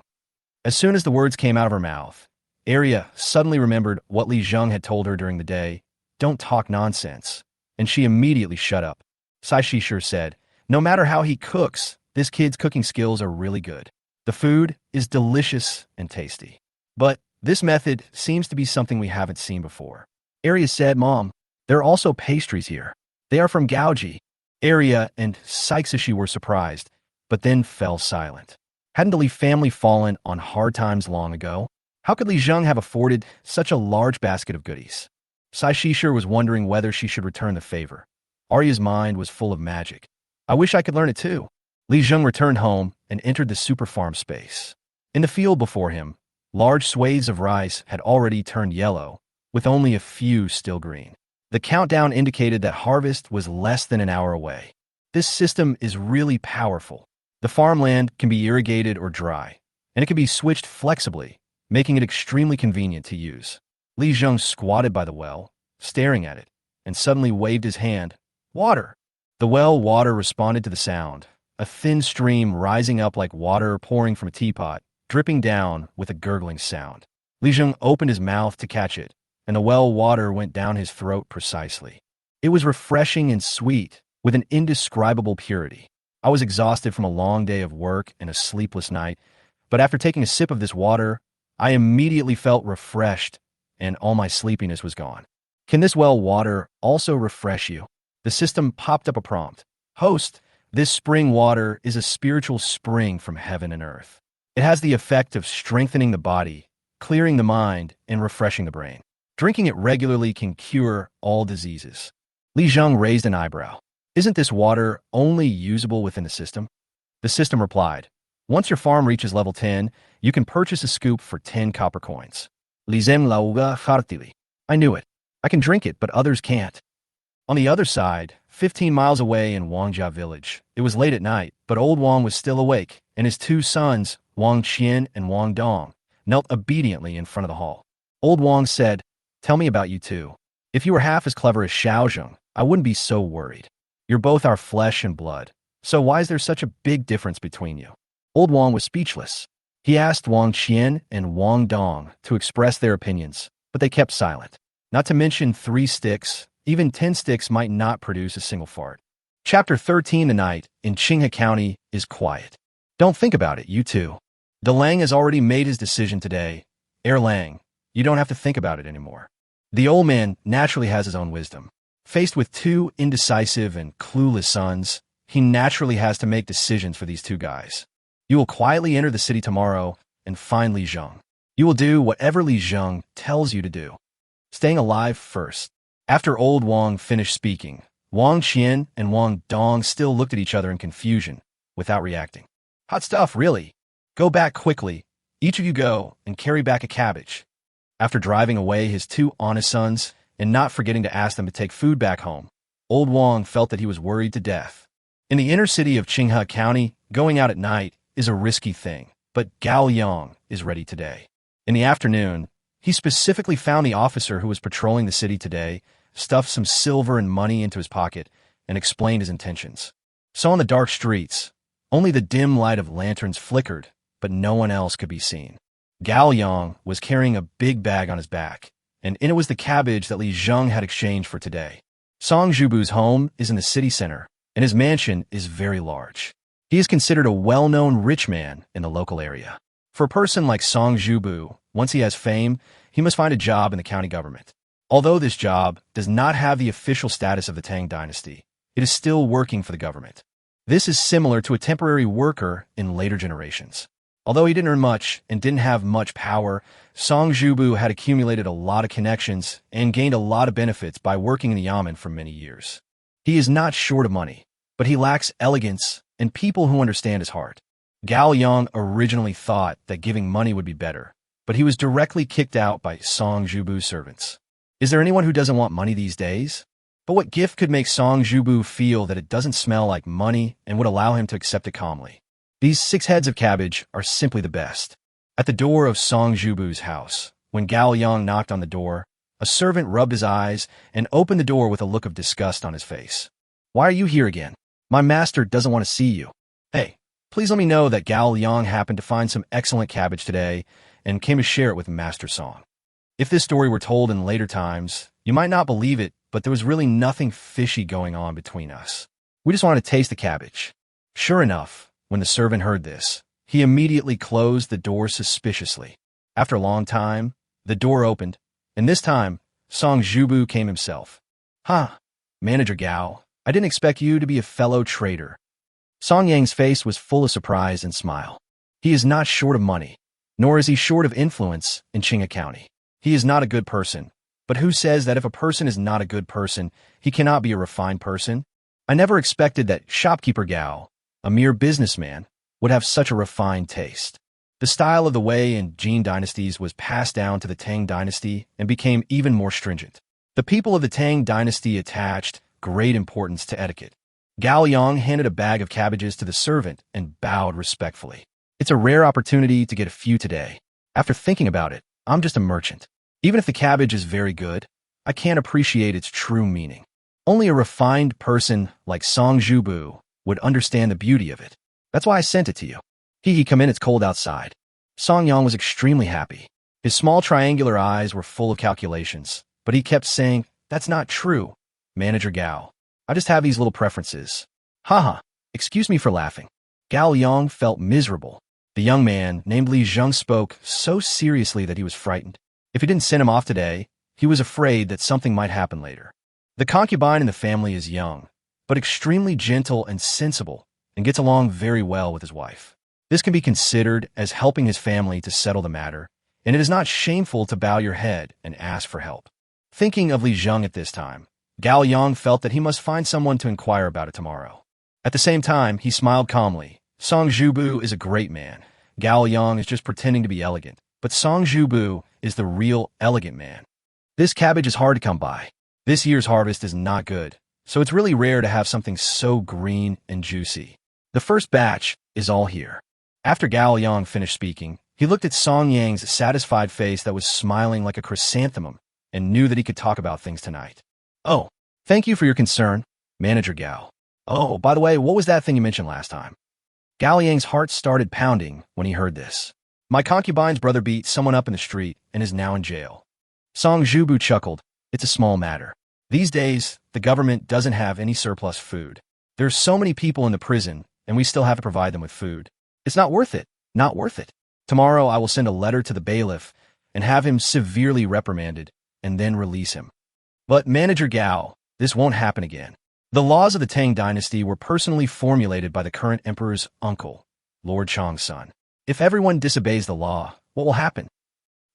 As soon as the words came out of her mouth, Arya suddenly remembered what Li Zheng had told her during the day, don't talk nonsense, and she immediately shut up. Sai Shishir said, no matter how he cooks, this kid's cooking skills are really good. The food is delicious and tasty. But this method seems to be something we haven't seen before. Arya said, Mom, there are also pastries here. They are from Gaoji. Arya and Saixishi were surprised, but then fell silent. Hadn't the Li family fallen on hard times long ago? How could Li Zheng have afforded such a large basket of goodies? Sai Shishir was wondering whether she should return the favor. Arya's mind was full of magic. I wish I could learn it too. Li Zheng returned home and entered the super farm space. In the field before him, large swathes of rice had already turned yellow, with only a few still green. The countdown indicated that harvest was less than an hour away. This system is really powerful. The farmland can be irrigated or dry, and it can be switched flexibly, making it extremely convenient to use. Li Zheng squatted by the well, staring at it, and suddenly waved his hand. Water! The well water responded to the sound, a thin stream rising up like water pouring from a teapot, dripping down with a gurgling sound. Li Zheng opened his mouth to catch it, and the well water went down his throat precisely. It was refreshing and sweet, with an indescribable purity. I was exhausted from a long day of work and a sleepless night, but after taking a sip of this water, I immediately felt refreshed, and all my sleepiness was gone. Can this well water also refresh you? The system popped up a prompt. Host, this spring water is a spiritual spring from heaven and earth. It has the effect of strengthening the body, clearing the mind, and refreshing the brain. Drinking it regularly can cure all diseases. Li Zheng raised an eyebrow. Isn't this water only usable within the system? The system replied, once your farm reaches level 10, you can purchase a scoop for 10 copper coins. Li Zem lauga hartili. I knew it. I can drink it, but others can't. On the other side, 15 miles away in Wangjia village, it was late at night, but old Wang was still awake, and his two sons, Wang Qian and Wang Dong, knelt obediently in front of the hall. Old Wang said, tell me about you two. If you were half as clever as Xiaozheng, I wouldn't be so worried. You're both our flesh and blood, so why is there such a big difference between you? Old Wang was speechless. He asked Wang Qian and Wang Dong to express their opinions, but they kept silent. Not to mention 3 sticks, even 10 sticks might not produce a single fart. Chapter 13. The night in Qinghe County is quiet. Don't think about it, you two. Datang has already made his decision today. Erlang, you don't have to think about it anymore. The old man naturally has his own wisdom. Faced with 2 indecisive and clueless sons, he naturally has to make decisions for these 2 guys. You will quietly enter the city tomorrow and find Li Zheng. You will do whatever Li Zheng tells you to do. Staying alive first. After old Wang finished speaking, Wang Qian and Wang Dong still looked at each other in confusion, without reacting. Hot stuff, really. Go back quickly. Each of you go and carry back a cabbage. After driving away his 2 honest sons, and not forgetting to ask them to take food back home, old Wang felt that he was worried to death. In the inner city of Qinghe County, going out at night is a risky thing, but Gao Yang is ready today. In the afternoon, he specifically found the officer who was patrolling the city today, stuffed some silver and money into his pocket, and explained his intentions. So on the dark streets, only the dim light of lanterns flickered, but no one else could be seen. Gao Yang was carrying a big bag on his back, and in it was the cabbage that Li Zheng had exchanged for today. Song Zhubu's home is in the city center, and his mansion is very large. He is considered a well-known rich man in the local area. For a person like Song Zhubu, once he has fame, he must find a job in the county government. Although this job does not have the official status of the Tang dynasty, it is still working for the government. This is similar to a temporary worker in later generations. Although he didn't earn much and didn't have much power, Song Zhubu had accumulated a lot of connections and gained a lot of benefits by working in the yamen for many years. He is not short of money, but he lacks elegance and people who understand his heart. Gao Yang originally thought that giving money would be better, but he was directly kicked out by Song Zhubu's servants. Is there anyone who doesn't want money these days? But what gift could make Song Zhubu feel that it doesn't smell like money and would allow him to accept it calmly? These 6 heads of cabbage are simply the best. At the door of Song Zhubu's house, when Gao Yang knocked on the door, a servant rubbed his eyes and opened the door with a look of disgust on his face. Why are you here again? My master doesn't want to see you. Hey, please let me know that Gao Yang happened to find some excellent cabbage today and came to share it with Master Song. If this story were told in later times, you might not believe it, but there was really nothing fishy going on between us. We just wanted to taste the cabbage. Sure enough, when the servant heard this, he immediately closed the door suspiciously. After a long time, the door opened, and this time, Song Zhubu came himself. Manager Gao, I didn't expect you to be a fellow traitor. Song Yang's face was full of surprise and smile. He is not short of money, nor is he short of influence in Qinghe County. He is not a good person, but who says that if a person is not a good person, he cannot be a refined person? I never expected that shopkeeper Gao, a mere businessman, would have such a refined taste. The style of the Wei and Jin dynasties was passed down to the Tang dynasty and became even more stringent. The people of the Tang dynasty attached great importance to etiquette. Gao Yang handed a bag of cabbages to the servant and bowed respectfully. It's a rare opportunity to get a few today. After thinking about it, I'm just a merchant. Even if the cabbage is very good, I can't appreciate its true meaning. Only a refined person like Song Zhubu would understand the beauty of it. That's why I sent it to you. Come in, it's cold outside. Song Yang was extremely happy. His small triangular eyes were full of calculations, but he kept saying, that's not true, Manager Gao. I just have these little preferences. Excuse me for laughing. Gao Yang felt miserable. The young man, named Li Zheng, spoke so seriously that he was frightened. If he didn't send him off today, he was afraid that something might happen later. The concubine in the family is young, but extremely gentle and sensible, and gets along very well with his wife. This can be considered as helping his family to settle the matter, and it is not shameful to bow your head and ask for help. Thinking of Li Zheng at this time, Gao Yang felt that he must find someone to inquire about it tomorrow. At the same time, he smiled calmly. Song Zhubu is a great man. Gao Yang is just pretending to be elegant, but Song Zhubu is the real elegant man. This cabbage is hard to come by. This year's harvest is not good, so it's really rare to have something so green and juicy. The first batch is all here. After Gao Yang finished speaking, he looked at Song Yang's satisfied face that was smiling like a chrysanthemum and knew that he could talk about things tonight. Oh, thank you for your concern, Manager Gao. Oh, by the way, what was that thing you mentioned last time? Gao Yang's heart started pounding when he heard this. My concubine's brother beat someone up in the street and is now in jail. Song Zhubu chuckled. It's a small matter. These days, the government doesn't have any surplus food. There's so many people in the prison, and we still have to provide them with food. It's not worth it. Not worth it. Tomorrow I will send a letter to the bailiff and have him severely reprimanded and then release him. But Manager Gao, this won't happen again. The laws of the Tang dynasty were personally formulated by the current emperor's uncle, Lord Chang's son. If everyone disobeys the law, what will happen?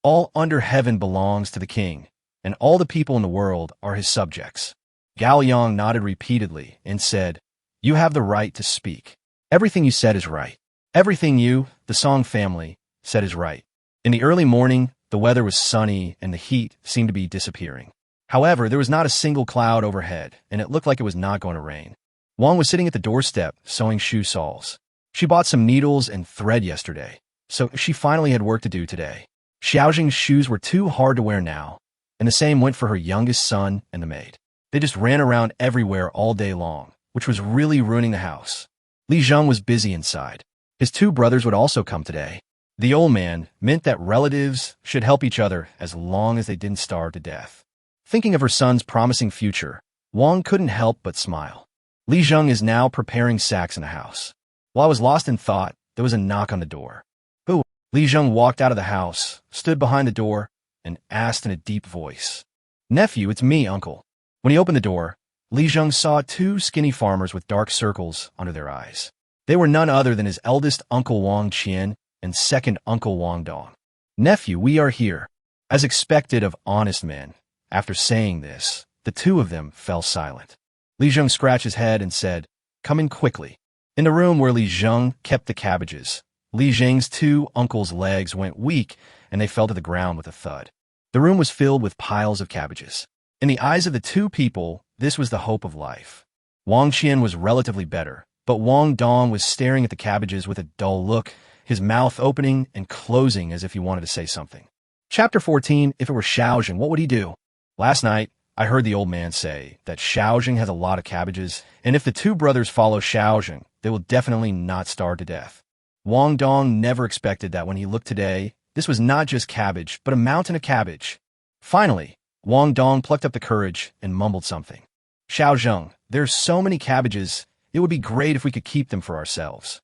All under heaven belongs to the king, and all the people in the world are his subjects. Gao Yang nodded repeatedly and said, You have the right to speak. Everything you said is right. Everything you, the Song family, said is right. In the early morning, the weather was sunny and the heat seemed to be disappearing. However, there was not a single cloud overhead, and it looked like it was not going to rain. Wang was sitting at the doorstep sewing shoe soles. She bought some needles and thread yesterday, so she finally had work to do today. Xiaojing's shoes were too hard to wear now, and the same went for her youngest son and the maid. They just ran around everywhere all day long, which was really ruining the house. Li Zheng was busy inside. His 2 brothers would also come today. The old man meant that relatives should help each other as long as they didn't starve to death. Thinking of her son's promising future, Wang couldn't help but smile. Li Zheng is now preparing sacks in the house. While I was lost in thought, there was a knock on the door. Who? Li Zheng walked out of the house, stood behind the door, and asked in a deep voice. Nephew, it's me, uncle. When he opened the door, Li Zheng saw 2 skinny farmers with dark circles under their eyes. They were none other than his eldest uncle Wang Qian and second Uncle Wang Dong. "Nephew, we are here." As expected of honest men, after saying this, the two of them fell silent. Li Zheng scratched his head and said, "Come in quickly." In the room where Li Zheng kept the cabbages, Li Zheng's two uncles' legs went weak and they fell to the ground with a thud. The room was filled with piles of cabbages. In the eyes of the two people, this was the hope of life. Wang Qian was relatively better, but Wang Dong was staring at the cabbages with a dull look, his mouth opening and closing as if he wanted to say something. Chapter 14, if it were Xiaozhen, what would he do? Last night, I heard the old man say that Xiaozhen has a lot of cabbages, and if the two brothers follow Xiaozhen, they will definitely not starve to death. Wang Dong never expected that when he looked today, this was not just cabbage, but a mountain of cabbage. Finally, Wang Dong plucked up the courage and mumbled something. "Xiaozhen, there's so many cabbages, it would be great if we could keep them for ourselves."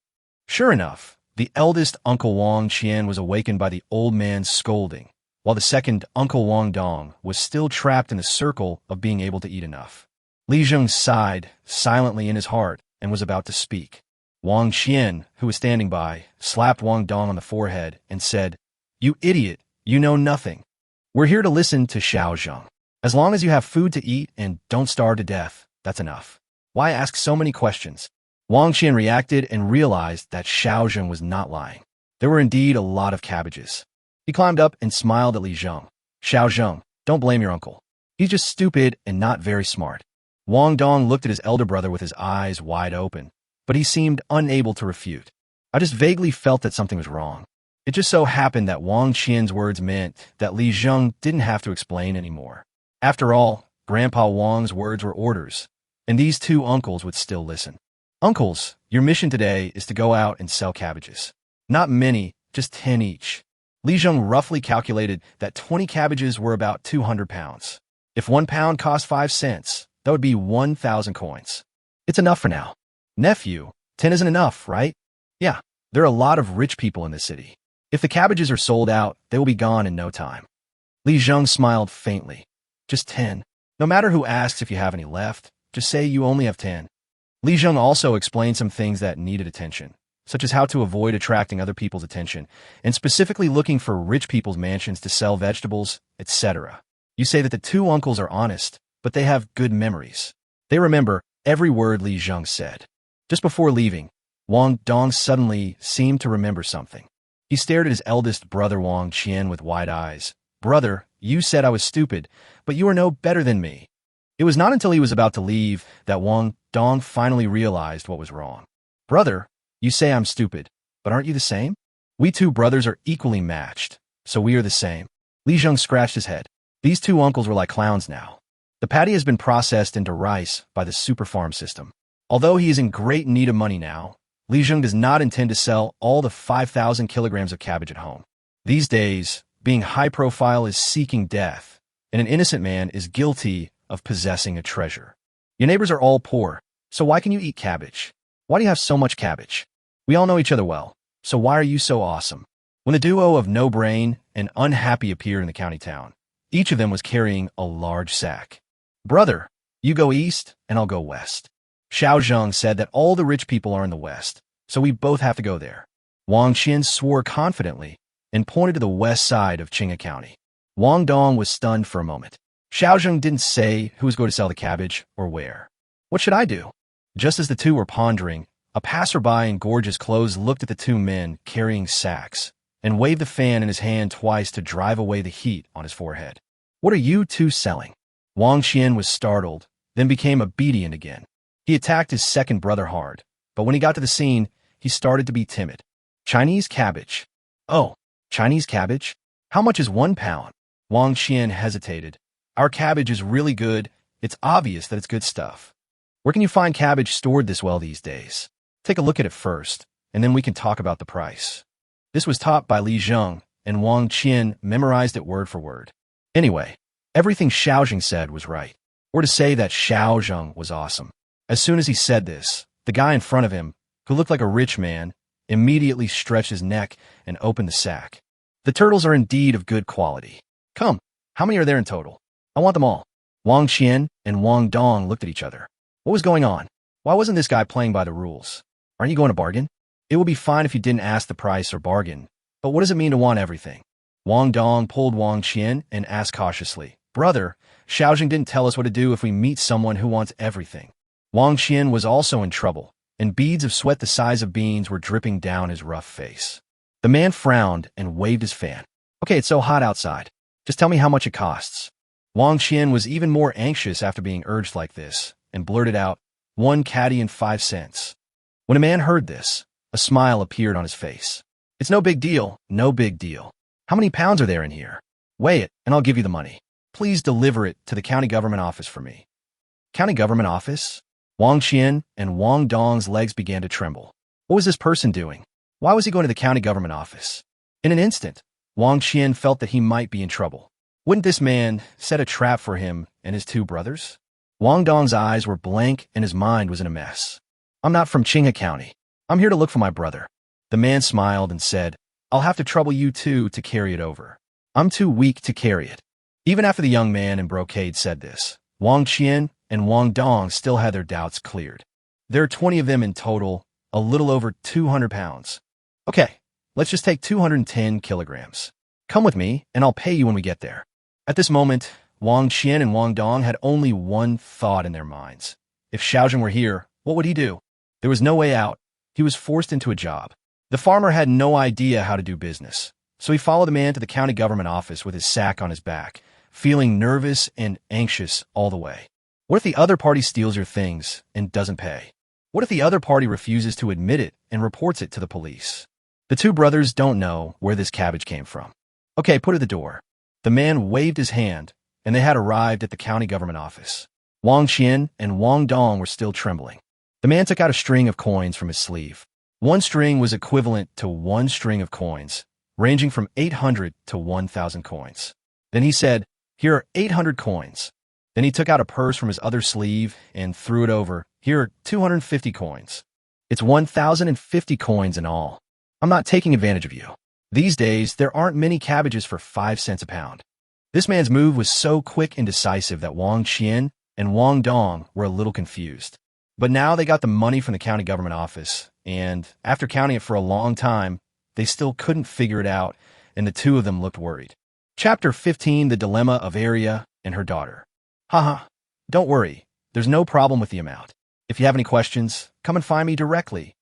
Sure enough, the eldest Uncle Wang Qian was awakened by the old man's scolding, while the second Uncle Wang Dong was still trapped in the circle of being able to eat enough. Li Zheng sighed silently in his heart and was about to speak. Wang Qian, who was standing by, slapped Wang Dong on the forehead and said, "You idiot, you know nothing. We're here to listen to Xiaozhen. As long as you have food to eat and don't starve to death, that's enough. Why ask so many questions?" Wang Qian reacted and realized that Xiaozhen was not lying. There were indeed a lot of cabbages. He climbed up and smiled at Li Zheng. "Xiaozhen, don't blame your uncle. He's just stupid and not very smart." Wang Dong looked at his elder brother with his eyes wide open, but he seemed unable to refute. "I just vaguely felt that something was wrong." It just so happened that Wang Qian's words meant that Li Zheng didn't have to explain anymore. After all, Grandpa Wang's words were orders, and these two uncles would still listen. "Uncles, your mission today is to go out and sell cabbages. Not many, just 10 each." Li Zheng roughly calculated that 20 cabbages were about 200 pounds. If 1 pound cost 5 cents, that would be 1,000 coins. "It's enough for now." "Nephew, 10 isn't enough, right?" "Yeah, there are a lot of rich people in this city. If the cabbages are sold out, they will be gone in no time." Li Zheng smiled faintly. "Just 10. No matter who asks if you have any left, just say you only have 10. Li Zheng also explained some things that needed attention, such as how to avoid attracting other people's attention, and specifically looking for rich people's mansions to sell vegetables, etc. You say that the two uncles are honest, but they have good memories. They remember every word Li Zheng said. Just before leaving, Wang Dong suddenly seemed to remember something. He stared at his eldest brother Wang Qian with wide eyes. "Brother, you said I was stupid, but you are no better than me." It was not until he was about to leave that Wang Dong finally realized what was wrong. "Brother, you say I'm stupid, but aren't you the same? We two brothers are equally matched, so we are the same." Li Zheng scratched his head. These two uncles were like clowns now. The paddy has been processed into rice by the super farm system. Although he is in great need of money now, Li Zheng does not intend to sell all the 5,000 kilograms of cabbage at home. These days, being high profile is seeking death, and an innocent man is guilty of possessing a treasure. Your neighbors are all poor, so why can you eat cabbage? Why do you have so much cabbage? We all know each other well, so why are you so awesome? When the duo of No Brain and Unhappy appeared in the county town, each of them was carrying a large sack. "Brother, you go east and I'll go west." Xiaozhen said that all the rich people are in the west, so we both have to go there. Wang Qian swore confidently and pointed to the west side of Qinghe County. Wang Dong was stunned for a moment. Xiaozhen didn't say who was going to sell the cabbage or where. "What should I do?" Just as the two were pondering, a passerby in gorgeous clothes looked at the two men carrying sacks and waved the fan in his hand twice to drive away the heat on his forehead. "What are you two selling?" Wang Qian was startled, then became obedient again. He attacked his second brother hard, but when he got to the scene, he started to be timid. "Chinese cabbage." "Oh, Chinese cabbage? How much is 1 pound?" Wang Qian hesitated. "Our cabbage is really good. It's obvious that it's good stuff." "Where can you find cabbage stored this well these days? Take a look at it first, and then we can talk about the price." This was taught by Li Zheng, and Wang Qian memorized it word for word. Anyway, everything Xiaozhen said was right, or to say that Xiaozhen was awesome. As soon as he said this, the guy in front of him, who looked like a rich man, immediately stretched his neck and opened the sack. "The turtles are indeed of good quality. Come, how many are there in total? I want them all." Wang Qian and Wang Dong looked at each other. What was going on? Why wasn't this guy playing by the rules? "Aren't you going to bargain?" It would be fine if you didn't ask the price or bargain, but what does it mean to want everything? Wang Dong pulled Wang Qian and asked cautiously, Brother, Xiaojing didn't tell us what to do if we meet someone who wants everything. Wang Qian was also in trouble, and beads of sweat the size of beans were dripping down his rough face. The man frowned and waved his fan. Okay, it's so hot outside. Just tell me how much it costs. Wang Qian was even more anxious after being urged like this, and blurted out, 1 caddy and 5 cents. When a man heard this, a smile appeared on his face. It's no big deal, no big deal. How many pounds are there in here? Weigh it, and I'll give you the money. Please deliver it to the county government office for me. County government office? Wang Qian and Wang Dong's legs began to tremble. What was this person doing? Why was he going to the county government office? In an instant, Wang Qian felt that he might be in trouble. Wouldn't this man set a trap for him and his 2 brothers? Wang Dong's eyes were blank and his mind was in a mess. I'm not from Qinghe County. I'm here to look for my brother. The man smiled and said, I'll have to trouble you two to carry it over. I'm too weak to carry it. Even after the young man in brocade said this, Wang Qian and Wang Dong still had their doubts cleared. There are 20 of them in total, a little over 200 pounds. Okay, let's just take 210 kilograms. Come with me, and I'll pay you when we get there. At this moment, Wang Qian and Wang Dong had only one thought in their minds. If Xiaojing were here, what would he do? There was no way out. He was forced into a job. The farmer had no idea how to do business, so he followed the man to the county government office with his sack on his back, feeling nervous and anxious all the way. What if the other party steals your things and doesn't pay? What if the other party refuses to admit it and reports it to the police? The 2 brothers don't know where this cabbage came from. Okay, put it at the door. The man waved his hand, and they had arrived at the county government office. Wang Qian and Wang Dong were still trembling. The man took out a string of coins from his sleeve. 1 string was equivalent to 1 string of coins, ranging from 800 to 1,000 coins. Then he said, Here are 800 coins. Then he took out a purse from his other sleeve and threw it over. Here are 250 coins. It's 1,050 coins in all. I'm not taking advantage of you. These days, there aren't many cabbages for 5 cents a pound. This man's move was so quick and decisive that Wang Qian and Wang Dong were a little confused. But now they got the money from the county government office, and after counting it for a long time, they still couldn't figure it out, and the 2 of them looked worried. Chapter 15, The Dilemma of Arya and Her Daughter. Haha, don't worry, there's no problem with the amount. If you have any questions, come and find me directly.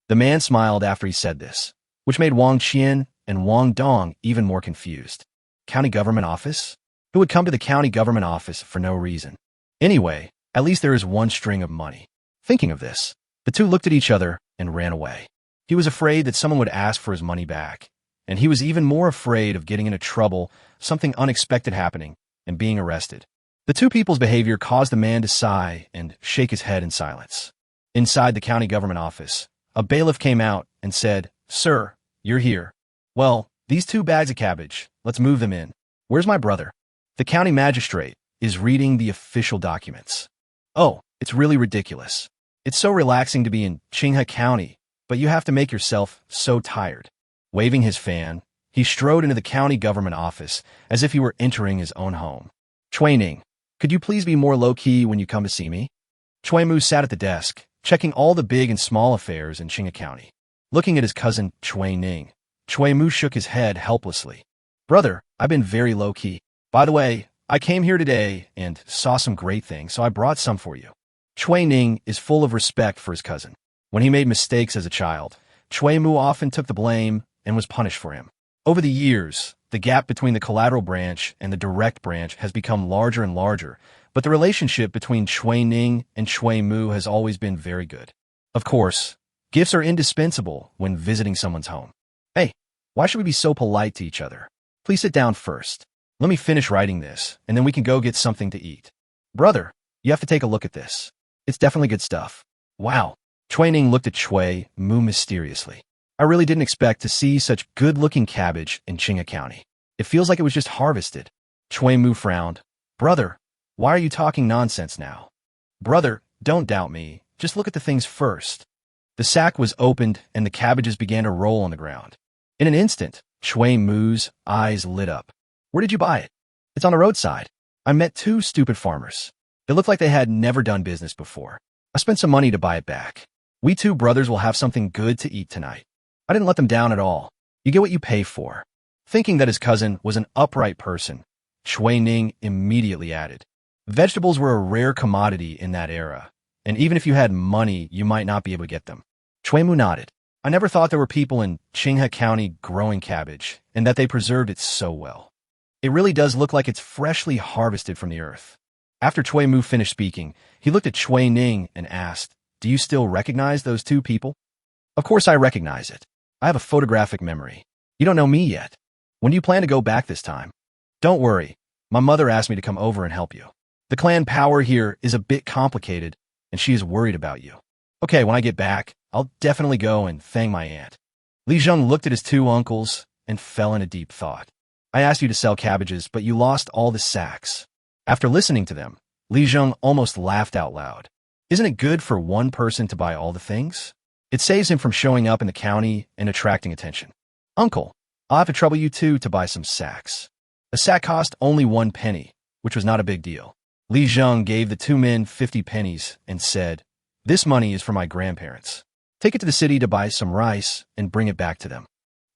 The man smiled after he said this, which made Wang Qian and Wang Dong even more confused. County government office? Who would come to the county government office for no reason? Anyway, at least there is 1 string of money. Thinking of this, the 2 looked at each other and ran away. He was afraid that someone would ask for his money back, and he was even more afraid of getting into trouble, something unexpected happening, and being arrested. The 2 people's behavior caused the man to sigh and shake his head in silence. Inside the county government office, a bailiff came out and said, Sir, you're here. Well, these 2 bags of cabbage, let's move them in. Where's my brother? The county magistrate is reading the official documents. Oh, it's really ridiculous. It's so relaxing to be in Qinghe County, but you have to make yourself so tired. Waving his fan, he strode into the county government office as if he were entering his own home. Chui Ning, could you please be more low-key when you come to see me? Chui Mu sat at the desk, checking all the big and small affairs in Qinghe County. Looking at his cousin, Chui Ning, Chui Mu shook his head helplessly. Brother, I've been very low-key. By the way, I came here today and saw some great things, so I brought some for you. Chui Ning is full of respect for his cousin. When he made mistakes as a child, Chui Mu often took the blame and was punished for him. Over the years, the gap between the collateral branch and the direct branch has become larger and larger, but the relationship between Chui Ning and Chui Mu has always been very good. Of course, gifts are indispensable when visiting someone's home. Hey, why should we be so polite to each other? Please sit down first. Let me finish writing this, and then we can go get something to eat. Brother, you have to take a look at this. It's definitely good stuff. Wow. Chui Ning looked at Chui Mu mysteriously. I really didn't expect to see such good-looking cabbage in Qinghe County. It feels like it was just harvested. Chui Mu frowned. Brother, why are you talking nonsense now? Brother, don't doubt me. Just look at the things first. The sack was opened and the cabbages began to roll on the ground. In an instant, Chui Mu's eyes lit up. Where did you buy it? It's on the roadside. I met 2 stupid farmers. They looked like they had never done business before. I spent some money to buy it back. We two brothers will have something good to eat tonight. I didn't let them down at all. You get what you pay for. Thinking that his cousin was an upright person, Chui Ning immediately added, vegetables were a rare commodity in that era, and even if you had money, you might not be able to get them. Chui Mu nodded. I never thought there were people in Qinghe County growing cabbage, and that they preserved it so well. It really does look like it's freshly harvested from the earth. After Chui Mu finished speaking, he looked at Chui Ning and asked, do you still recognize those two people? Of course I recognize it. I have a photographic memory. You don't know me yet. When do you plan to go back this time? Don't worry. My mother asked me to come over and help you. The clan power here is a bit complicated, and she is worried about you. Okay, when I get back, I'll definitely go and thank my aunt. Li Zheng looked at his two uncles and fell in a deep thought. I asked you to sell cabbages, but you lost all the sacks. After listening to them, Li Zheng almost laughed out loud. Isn't it good for one person to buy all the things? It saves him from showing up in the county and attracting attention. Uncle, I'll have to trouble you too to buy some sacks. A sack cost only 1 penny, which was not a big deal. Li Zheng gave the two men 50 pennies and said, this money is for my grandparents. Take it to the city to buy some rice and bring it back to them.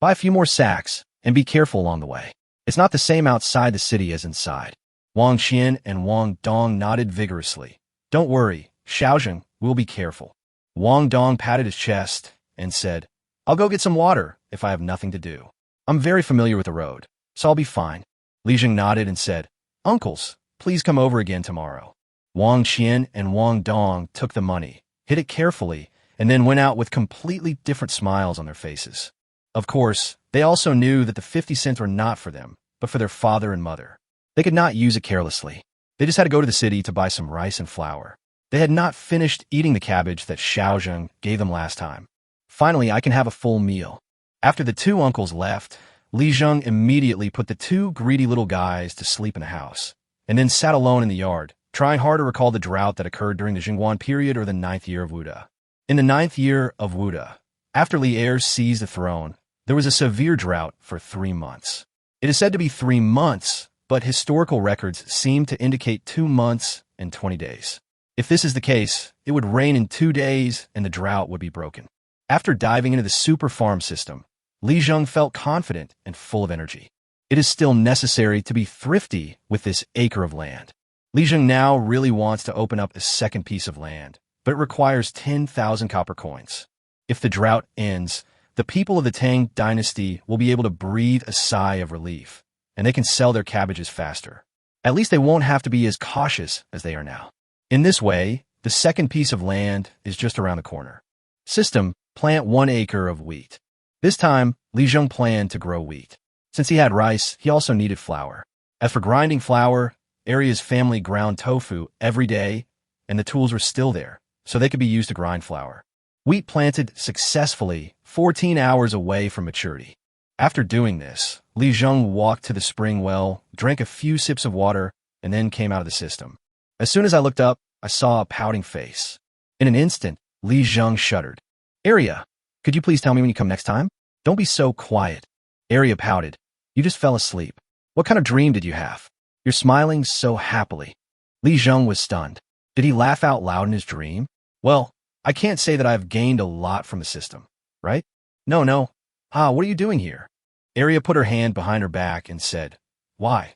Buy a few more sacks and be careful along the way. It's not the same outside the city as inside. Wang Xian and Wang Dong nodded vigorously. Don't worry, Xiaozheng, we'll be careful. Wang Dong patted his chest and said, I'll go get some water if I have nothing to do. I'm very familiar with the road, so I'll be fine. Li Zheng nodded and said, uncles, please come over again tomorrow. Wang Qian and Wang Dong took the money, hid it carefully, and then went out with completely different smiles on their faces. Of course, they also knew that the 50 cents were not for them, but for their father and mother. They could not use it carelessly. They just had to go to the city to buy some rice and flour. They had not finished eating the cabbage that Xiaozheng gave them last time. Finally, I can have a full meal. After the two uncles left, Li Zheng immediately put the two greedy little guys to sleep in the house, and then sat alone in the yard, trying hard to recall the drought that occurred during the Zhenguan period or the 9th year of Wuda. In the 9th year of Wuda, after Li Er seized the throne, there was a severe drought for 3 months. It is said to be 3 months, but historical records seem to indicate 2 months and 20 days. If this is the case, it would rain in 2 days and the drought would be broken. After diving into the super farm system, Li Zheng felt confident and full of energy. It is still necessary to be thrifty with this acre of land. Li Zheng now really wants to open up a second piece of land, but it requires 10,000 copper coins. If the drought ends, the people of the Tang dynasty will be able to breathe a sigh of relief, and they can sell their cabbages faster. At least they won't have to be as cautious as they are now. In this way, the second piece of land is just around the corner. System: plant 1 acre of wheat. This time, Li Zheng planned to grow wheat. Since he had rice, he also needed flour. As for grinding flour, Aria's family ground tofu every day, and the tools were still there, so they could be used to grind flour. Wheat planted successfully 14 hours away from maturity. After doing this, Li Zheng walked to the spring well, drank a few sips of water, and then came out of the system. As soon as I looked up, I saw a pouting face. In an instant, Li Zheng shuddered. Aria, could you please tell me when you come next time? Don't be so quiet. Aria pouted. You just fell asleep. What kind of dream did you have? You're smiling so happily. Li Zheng was stunned. Did he laugh out loud in his dream? Well, I can't say that I've gained a lot from the system, right? No. What are you doing here? Aria put her hand behind her back and said, Why?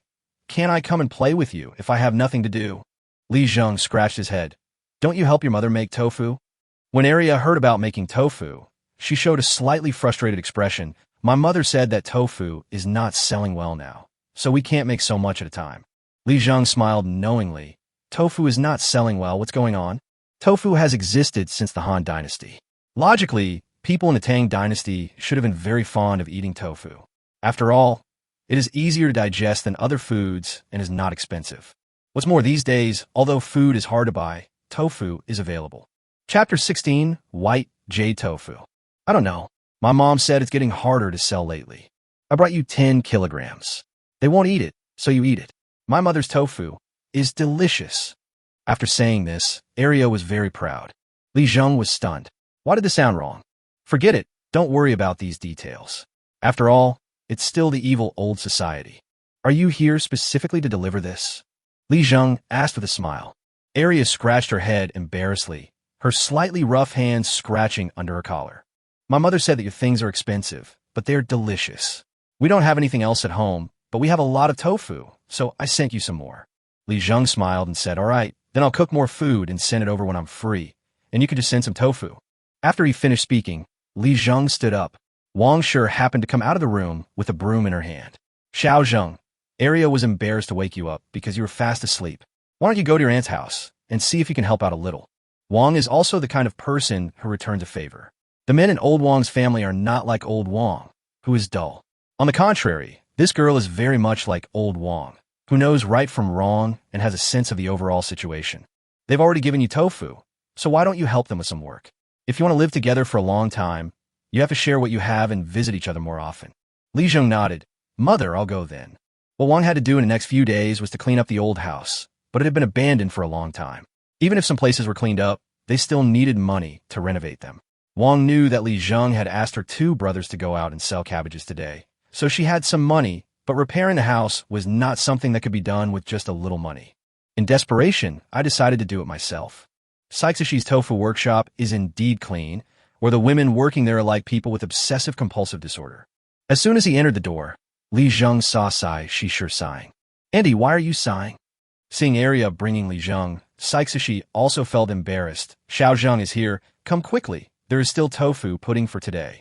Can't I come and play with you if I have nothing to do? Li Zheng scratched his head. Don't you help your mother make tofu? When Aria heard about making tofu, she showed a slightly frustrated expression. My mother said that tofu is not selling well now, so we can't make so much at a time. Li Zheng smiled knowingly. Tofu is not selling well. What's going on? Tofu has existed since the Han Dynasty. Logically, people in the Tang Dynasty should have been very fond of eating tofu. After all, it is easier to digest than other foods and is not expensive. What's more, these days, although food is hard to buy, tofu is available. Chapter 16, White Jade Tofu. I don't know. My mom said it's getting harder to sell lately. I brought you 10 kilograms. They won't eat it, so you eat it. My mother's tofu is delicious. After saying this, Aria was very proud. Li Zheng was stunned. Why did this sound wrong? Forget it. Don't worry about these details. After all, it's still the evil old society. Are you here specifically to deliver this? Li Zheng asked with a smile. Aria scratched her head embarrassedly. her slightly rough hands scratching under her collar. My mother said that your things are expensive, but they're delicious. We don't have anything else at home, but we have a lot of tofu, so I sent you some more. Li Zheng smiled and said, all right, then I'll cook more food and send it over when I'm free, and you can just send some tofu. After he finished speaking, Li Zheng stood up. Wang Shi happened to come out of the room with a broom in her hand. Xiao Zheng, Arya was embarrassed to wake you up because you were fast asleep. Why don't you go to your aunt's house and see if you can help out a little? Wang is also the kind of person who returns a favor. The men in old Wang's family are not like old Wang, who is dull. On the contrary, this girl is very much like old Wang, who knows right from wrong and has a sense of the overall situation. They've already given you tofu, so why don't you help them with some work? If you want to live together for a long time, you have to share what you have and visit each other more often. Li Zheng nodded. Mother, I'll go then. What Wang had to do in the next few days was to clean up the old house, but it had been abandoned for a long time. Even if some places were cleaned up, they still needed money to renovate them. Wang knew that Li Zheng had asked her two brothers to go out and sell cabbages today, so she had some money, but repairing the house was not something that could be done with just a little money. In desperation, I decided to do it myself. Saixishi's tofu workshop is indeed clean, where the women working there are like people with obsessive-compulsive disorder. As soon as he entered the door, Li Zheng saw Shishi sighing. Andy, why are you sighing? Seeing Arya bringing Li Zheng, Saixishi also felt embarrassed. Xiao Zheng is here. Come quickly. There is still tofu pudding for today.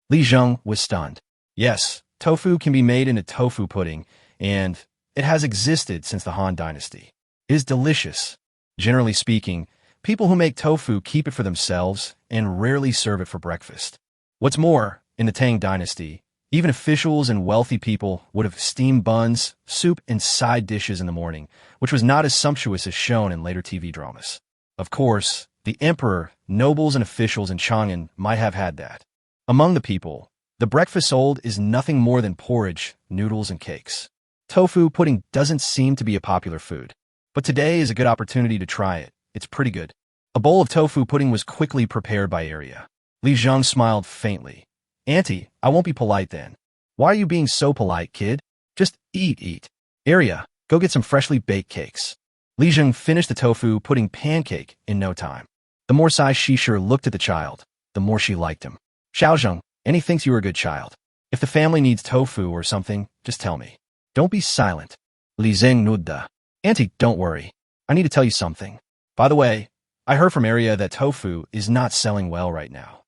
Li Zheng was stunned. Yes, tofu can be made into tofu pudding, and it has existed since the Han Dynasty. It is delicious. Generally speaking, people who make tofu keep it for themselves and rarely serve it for breakfast. What's more, in the Tang Dynasty, even officials and wealthy people would have steamed buns, soup, and side dishes in the morning, which was not as sumptuous as shown in later TV dramas. Of course, the emperor, nobles, and officials in Chang'an might have had that. Among the people, the breakfast sold is nothing more than porridge, noodles, and cakes. Tofu pudding doesn't seem to be a popular food, but today is a good opportunity to try it. It's pretty good. A bowl of tofu pudding was quickly prepared by Arya. Li Zheng smiled faintly. Auntie, I won't be polite then. Why are you being so polite, kid? Just eat. Arya, go get some freshly baked cakes. Li Zheng finished the tofu pudding pancake in no time. The more Shishi looked at the child, the more she liked him. Xiao Zheng, Annie thinks you are a good child. If the family needs tofu or something, just tell me. Don't be silent. Li Zheng nodded. Auntie, don't worry. I need to tell you something. By the way, I heard from Arya that tofu is not selling well right now.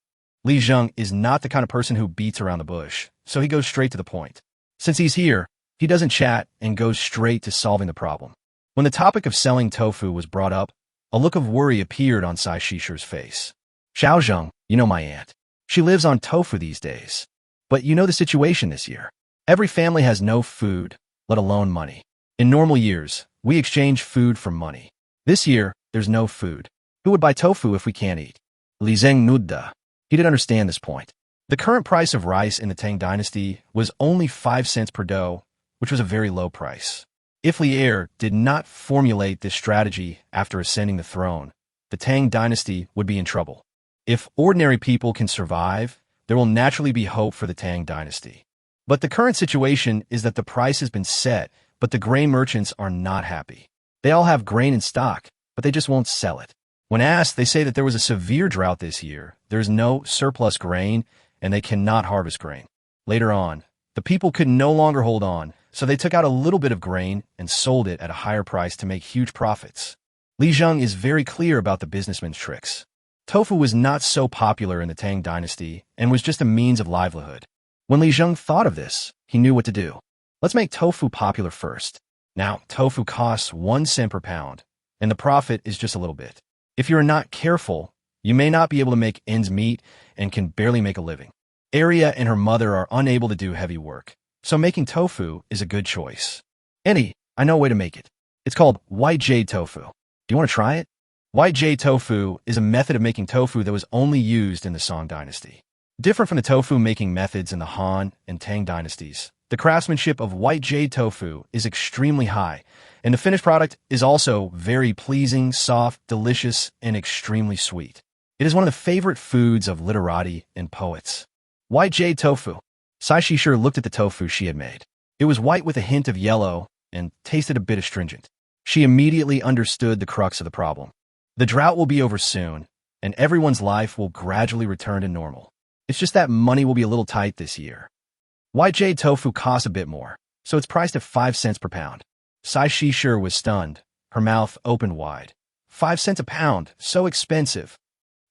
Li Zheng is not the kind of person who beats around the bush, so he goes straight to the point. Since he's here, he doesn't chat and goes straight to solving the problem. When the topic of selling tofu was brought up, a look of worry appeared on Shishi's face. Xiao Zheng, you know my aunt. She lives on tofu these days. But you know the situation this year. Every family has no food, let alone money. In normal years, we exchange food for money. This year, there's no food. Who would buy tofu if we can't eat? Li Zheng nodded. He didn't understand this point. The current price of rice in the Tang Dynasty was only 5 cents per dough, which was a very low price. If Li Er did not formulate this strategy after ascending the throne, the Tang Dynasty would be in trouble. If ordinary people can survive, there will naturally be hope for the Tang Dynasty. But the current situation is that the price has been set, but the grain merchants are not happy. They all have grain in stock, but they just won't sell it. When asked, they say that there was a severe drought this year, there's no surplus grain, and they cannot harvest grain. Later on, the people could no longer hold on, so they took out a little bit of grain and sold it at a higher price to make huge profits. Li Zheng is very clear about the businessman's tricks. Tofu was not so popular in the Tang Dynasty and was just a means of livelihood. When Li Zheng thought of this, he knew what to do. Let's make tofu popular first. Now, tofu costs 1 cent per pound, and the profit is just a little bit. If you're not careful, you may not be able to make ends meet and can barely make a living. Arya and her mother are unable to do heavy work, so making tofu is a good choice. Annie, I know a way to make it. It's called white jade tofu. Do you want to try it? White jade tofu is a method of making tofu that was only used in the Song Dynasty. Different from the tofu making methods in the Han and Tang dynasties, the craftsmanship of white jade tofu is extremely high, and the finished product is also very pleasing, soft, delicious, and extremely sweet. It is one of the favorite foods of literati and poets. White jade tofu. Shishi looked at the tofu she had made. It was white with a hint of yellow and tasted a bit astringent. She immediately understood the crux of the problem. The drought will be over soon, and everyone's life will gradually return to normal. It's just that money will be a little tight this year. White jade tofu costs a bit more, so it's priced at 5 cents per pound. Sai Shishir was stunned, her mouth opened wide. 5 cents a pound, so expensive.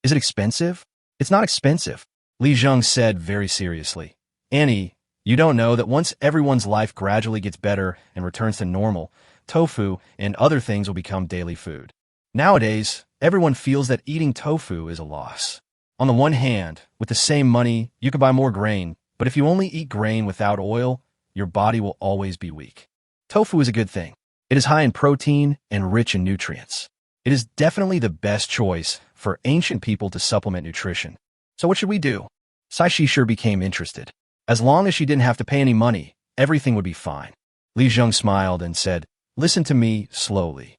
Is it expensive? It's not expensive, Li Zheng said very seriously. Annie, you don't know that once everyone's life gradually gets better and returns to normal, tofu and other things will become daily food. Nowadays, everyone feels that eating tofu is a loss. On the one hand, with the same money, you could buy more grain, but if you only eat grain without oil, your body will always be weak. Tofu is a good thing. It is high in protein and rich in nutrients. It is definitely the best choice for ancient people to supplement nutrition. So what should we do? Sai Shishir became interested. As long as she didn't have to pay any money, everything would be fine. Li Zheng smiled and said, "Listen to me slowly.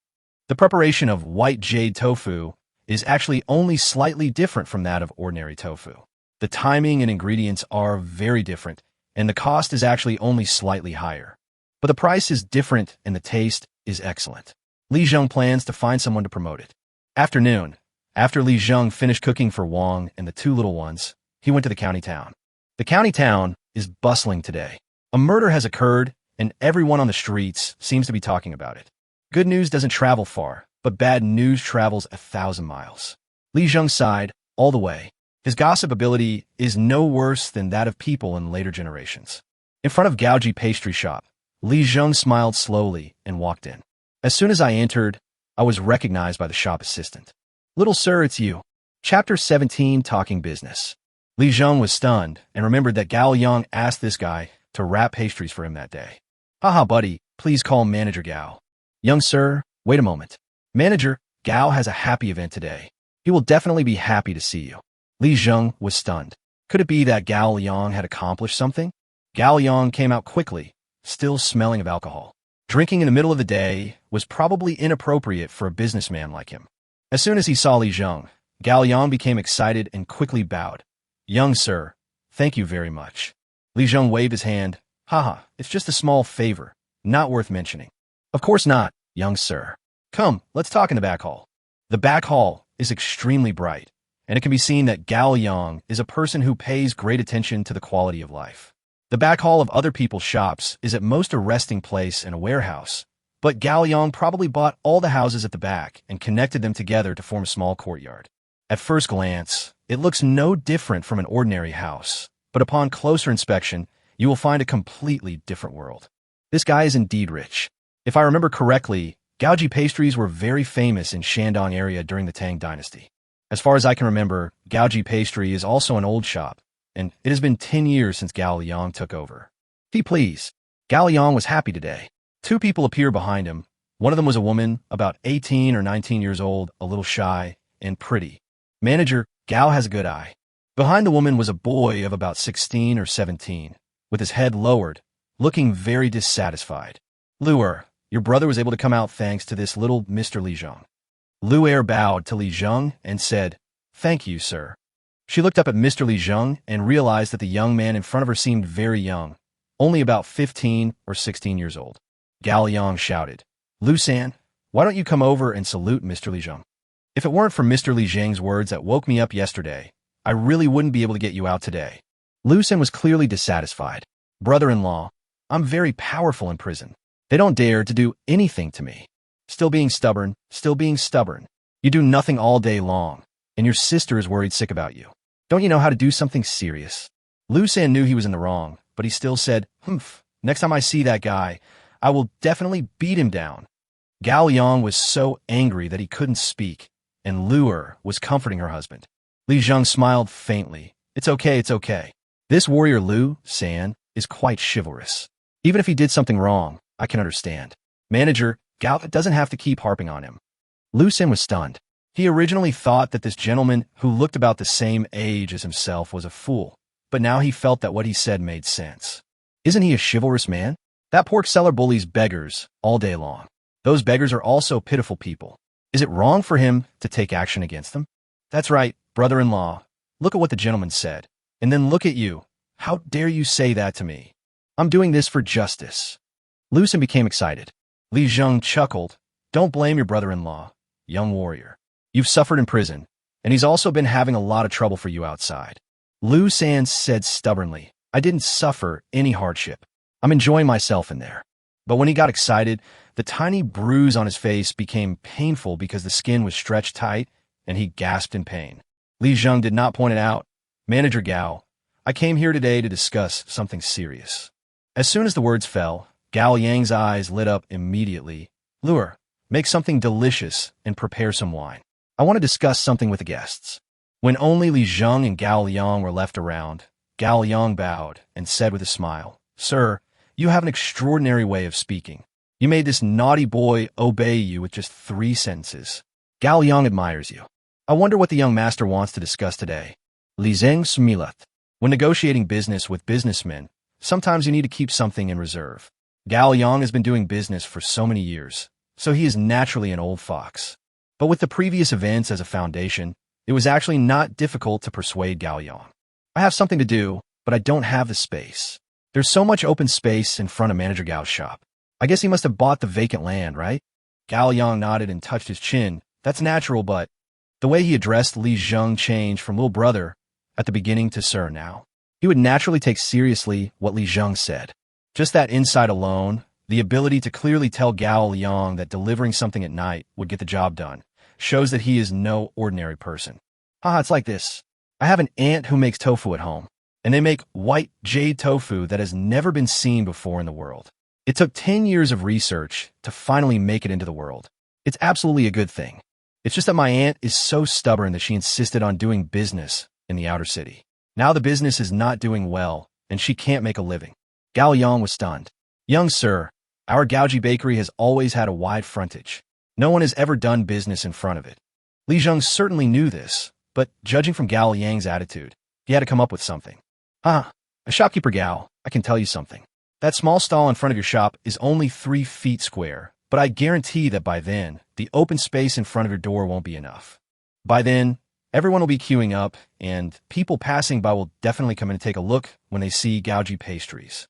The preparation of white jade tofu is actually only slightly different from that of ordinary tofu. The timing and ingredients are very different, and the cost is actually only slightly higher. But the price is different and the taste is excellent." Li Zheng plans to find someone to promote it. Afternoon. After Li Zheng finished cooking for Wang and the two little ones, he went to the county town. The county town is bustling today. A murder has occurred, and everyone on the streets seems to be talking about it. Good news doesn't travel far, but bad news travels 1,000 miles. Li Zheng sighed all the way. His gossip ability is no worse than that of people in later generations. In front of Gaoji pastry shop, Li Zheng smiled slowly and walked in. As soon as I entered, I was recognized by the shop assistant. "Little sir, it's you." Chapter 17, Talking Business. Li Zheng was stunned and remembered that Gao Yang asked this guy to wrap pastries for him that day. "Haha, buddy, please call Manager Gao." "Young sir, wait a moment. Manager, Gao has a happy event today. He will definitely be happy to see you." Li Zheng was stunned. Could it be that Gao Yang had accomplished something? Gao Yang came out quickly, still smelling of alcohol. Drinking in the middle of the day was probably inappropriate for a businessman like him. As soon as he saw Li Zheng, Gao Yang became excited and quickly bowed. "Young sir, thank you very much." Li Zheng waved his hand. "Haha, it's just a small favor, not worth mentioning." "Of course not, young sir. Come, let's talk in the back hall." The back hall is extremely bright, and it can be seen that Gao Yang is a person who pays great attention to the quality of life. The back hall of other people's shops is at most a resting place and a warehouse, but Gao Yang probably bought all the houses at the back and connected them together to form a small courtyard. At first glance, it looks no different from an ordinary house, but upon closer inspection, you will find a completely different world. This guy is indeed rich. If I remember correctly, Gaoji pastries were very famous in Shandong area during the Tang dynasty. As far as I can remember, Gaoji pastry is also an old shop, and it has been 10 years since Gao Yang took over. "Tea, please." Gao Yang was happy today. Two people appeared behind him. One of them was a woman, about 18 or 19 years old, a little shy and pretty. "Manager, Gao has a good eye." Behind the woman was a boy of about 16 or 17, with his head lowered, looking very dissatisfied. "Luer, your brother was able to come out thanks to this little Mr. Li Zheng." Luer bowed to Li Zheng and said, "Thank you, sir." She looked up at Mr. Li Zheng and realized that the young man in front of her seemed very young, only about 15 or 16 years old. Gao Yang shouted, "Lu San, why don't you come over and salute Mr. Li Zheng? If it weren't for Mr. Li Zheng's words that woke me up yesterday, I really wouldn't be able to get you out today." Lu San was clearly dissatisfied. "Brother-in-law, I'm very powerful in prison. They don't dare to do anything to me. Still being stubborn, still being stubborn. You do nothing all day long, and your sister is worried sick about you. Don't you know how to do something serious?" Lu San knew he was in the wrong, but he still said, "Humph, next time I see that guy, I will definitely beat him down." Gao Yang was so angry that he couldn't speak, and Luer was comforting her husband. Li Zheng smiled faintly. "It's okay, it's okay. This warrior Lu San is quite chivalrous. Even if he did something wrong, I can understand. Manager, Gao doesn't have to keep harping on him." Lu San was stunned. He originally thought that this gentleman who looked about the same age as himself was a fool, but now he felt that what he said made sense. Isn't he a chivalrous man? That pork seller bullies beggars all day long. Those beggars are also pitiful people. Is it wrong for him to take action against them? That's right, brother-in-law. Look at what the gentleman said. And then look at you. How dare you say that to me? I'm doing this for justice. Lu San became excited. Li Zheng chuckled. Don't blame your brother-in-law, young warrior. You've suffered in prison, And he's also been having a lot of trouble for you outside. Lu San said stubbornly, I didn't suffer any hardship. I'm enjoying myself in there. But when he got excited, the tiny bruise on his face became painful because the skin was stretched tight, and he gasped in pain. Li Zheng did not point it out. Manager Gao, I came here today to discuss something serious. As soon as the words fell, Gao Yang's eyes lit up immediately. Lure, make something delicious and prepare some wine. I want to discuss something with the guests. When only Li Zheng and Gao Liang were left around, Gao Liang bowed and said with a smile, Sir, you have an extraordinary way of speaking. You made this naughty boy obey you with just 3 sentences. Gao Liang admires you. I wonder what the young master wants to discuss today. Li Zheng smiled. When negotiating business with businessmen, sometimes you need to keep something in reserve. Gao Liang has been doing business for so many years, so he is naturally an old fox. But with the previous events as a foundation, it was actually not difficult to persuade Gao Liang. I have something to do, but I don't have the space. There's so much open space in front of Manager Gao's shop. I guess he must have bought the vacant land, right? Gao Liang nodded and touched his chin. That's natural, but the way he addressed Li Zheng changed from little brother at the beginning to sir now. He would naturally take seriously what Li Zheng said. Just that insight alone, the ability to clearly tell Gao Liang that delivering something at night would get the job done, shows that he is no ordinary person. Haha, it's like this. I have an aunt who makes tofu at home, and they make white jade tofu that has never been seen before in the world. It took 10 years of research to finally make it into the world. It's absolutely a good thing. It's just that my aunt is so stubborn that she insisted on doing business in the outer city. Now the business is not doing well, and she can't make a living. Gao Yang was stunned. Young sir, our Gaoji bakery has always had a wide frontage. No one has ever done business in front of it. Li Zheng certainly knew this, but judging from Gao Yang's attitude, he had to come up with something. A shopkeeper Gao, I can tell you something. That small stall in front of your shop is only 3 feet square, but I guarantee that by then, the open space in front of your door won't be enough. By then, everyone will be queuing up, and people passing by will definitely come in and take a look when they see Gaoji pastries.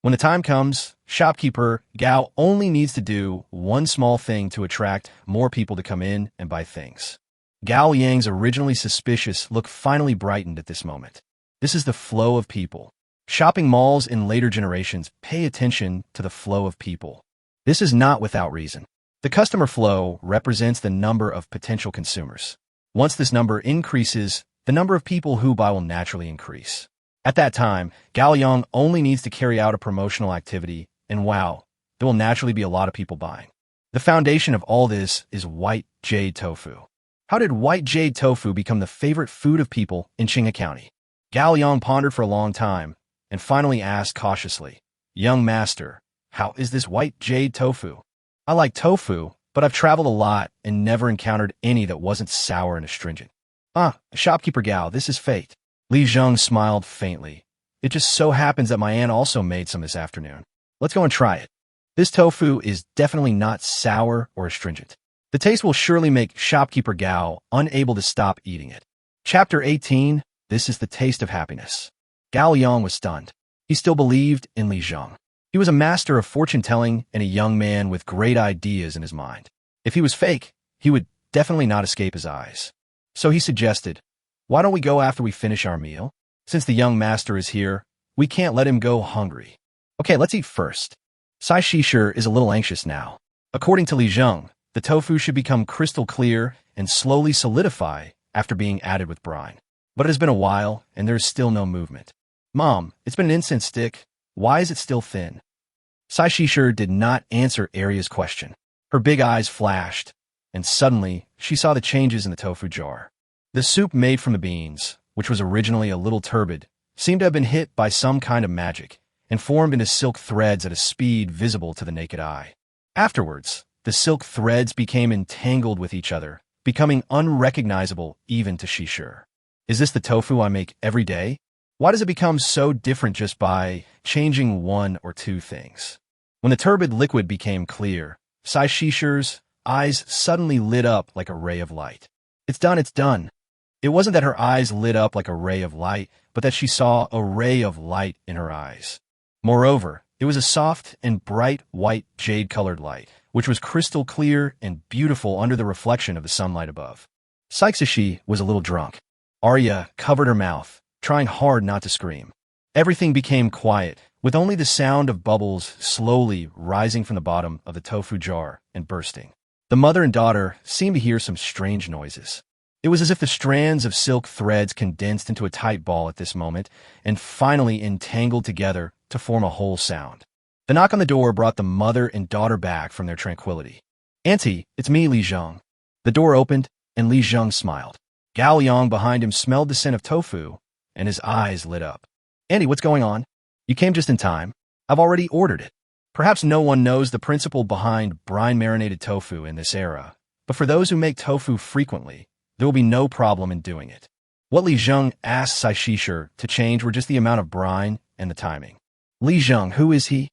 When the time comes, shopkeeper Gao only needs to do one small thing to attract more people to come in and buy things. Gao Yang's originally suspicious look finally brightened at this moment. This is the flow of people. Shopping malls in later generations pay attention to the flow of people. This is not without reason. The customer flow represents the number of potential consumers. Once this number increases, the number of people who buy will naturally increase. At that time, Gao Yang only needs to carry out a promotional activity, and wow, there will naturally be a lot of people buying. The foundation of all this is white jade tofu. How did white jade tofu become the favorite food of people in Qinghe County? Gao Yang pondered for a long time, and finally asked cautiously, Young master, how is this white jade tofu? I like tofu, but I've traveled a lot and never encountered any that wasn't sour and astringent. Shopkeeper Gao, this is fate. Li Zheng smiled faintly. It just so happens that my aunt also made some this afternoon. Let's go and try it. This tofu is definitely not sour or astringent. The taste will surely make shopkeeper Gao unable to stop eating it. Chapter 18, This is the Taste of Happiness. Gao Yang was stunned. He still believed in Li Zheng. He was a master of fortune-telling and a young man with great ideas in his mind. If he was fake, he would definitely not escape his eyes. So he suggested, why don't we go after we finish our meal? Since the young master is here, we can't let him go hungry. Okay, let's eat first. Sai Shisher is a little anxious now. According to Li Zheng, the tofu should become crystal clear and slowly solidify after being added with brine. But it has been a while, and there is still no movement. Mom, it's been an incense stick. Why is it still thin? Sai Shisher did not answer Arya's question. Her big eyes flashed, and suddenly she saw the changes in the tofu jar. The soup made from the beans, which was originally a little turbid, seemed to have been hit by some kind of magic and formed into silk threads at a speed visible to the naked eye. Afterwards, the silk threads became entangled with each other, becoming unrecognizable even to Shisher. Is this the tofu I make every day? Why does it become so different just by changing 1 or 2 things? When the turbid liquid became clear, Sai Shisher's eyes suddenly lit up like a ray of light. It's done, it's done. It wasn't that her eyes lit up like a ray of light, but that she saw a ray of light in her eyes. Moreover, it was a soft and bright white jade-colored light, which was crystal clear and beautiful under the reflection of the sunlight above. Saixashi was a little drunk. Arya covered her mouth, trying hard not to scream. Everything became quiet, with only the sound of bubbles slowly rising from the bottom of the tofu jar and bursting. The mother and daughter seemed to hear some strange noises. It was as if the strands of silk threads condensed into a tight ball at this moment and finally entangled together to form a whole sound. The knock on the door brought the mother and daughter back from their tranquility. "Auntie, it's me, Li Zheng." The door opened, and Li Zheng smiled. Gao Yang behind him smelled the scent of tofu, and his eyes lit up. "Auntie, what's going on? You came just in time. I've already ordered it." Perhaps no one knows the principle behind brine-marinated tofu in this era, but for those who make tofu frequently, there will be no problem in doing it. What Li Zheng asked Saixisher to change were just the amount of brine and the timing. "Li Zheng, who is he?"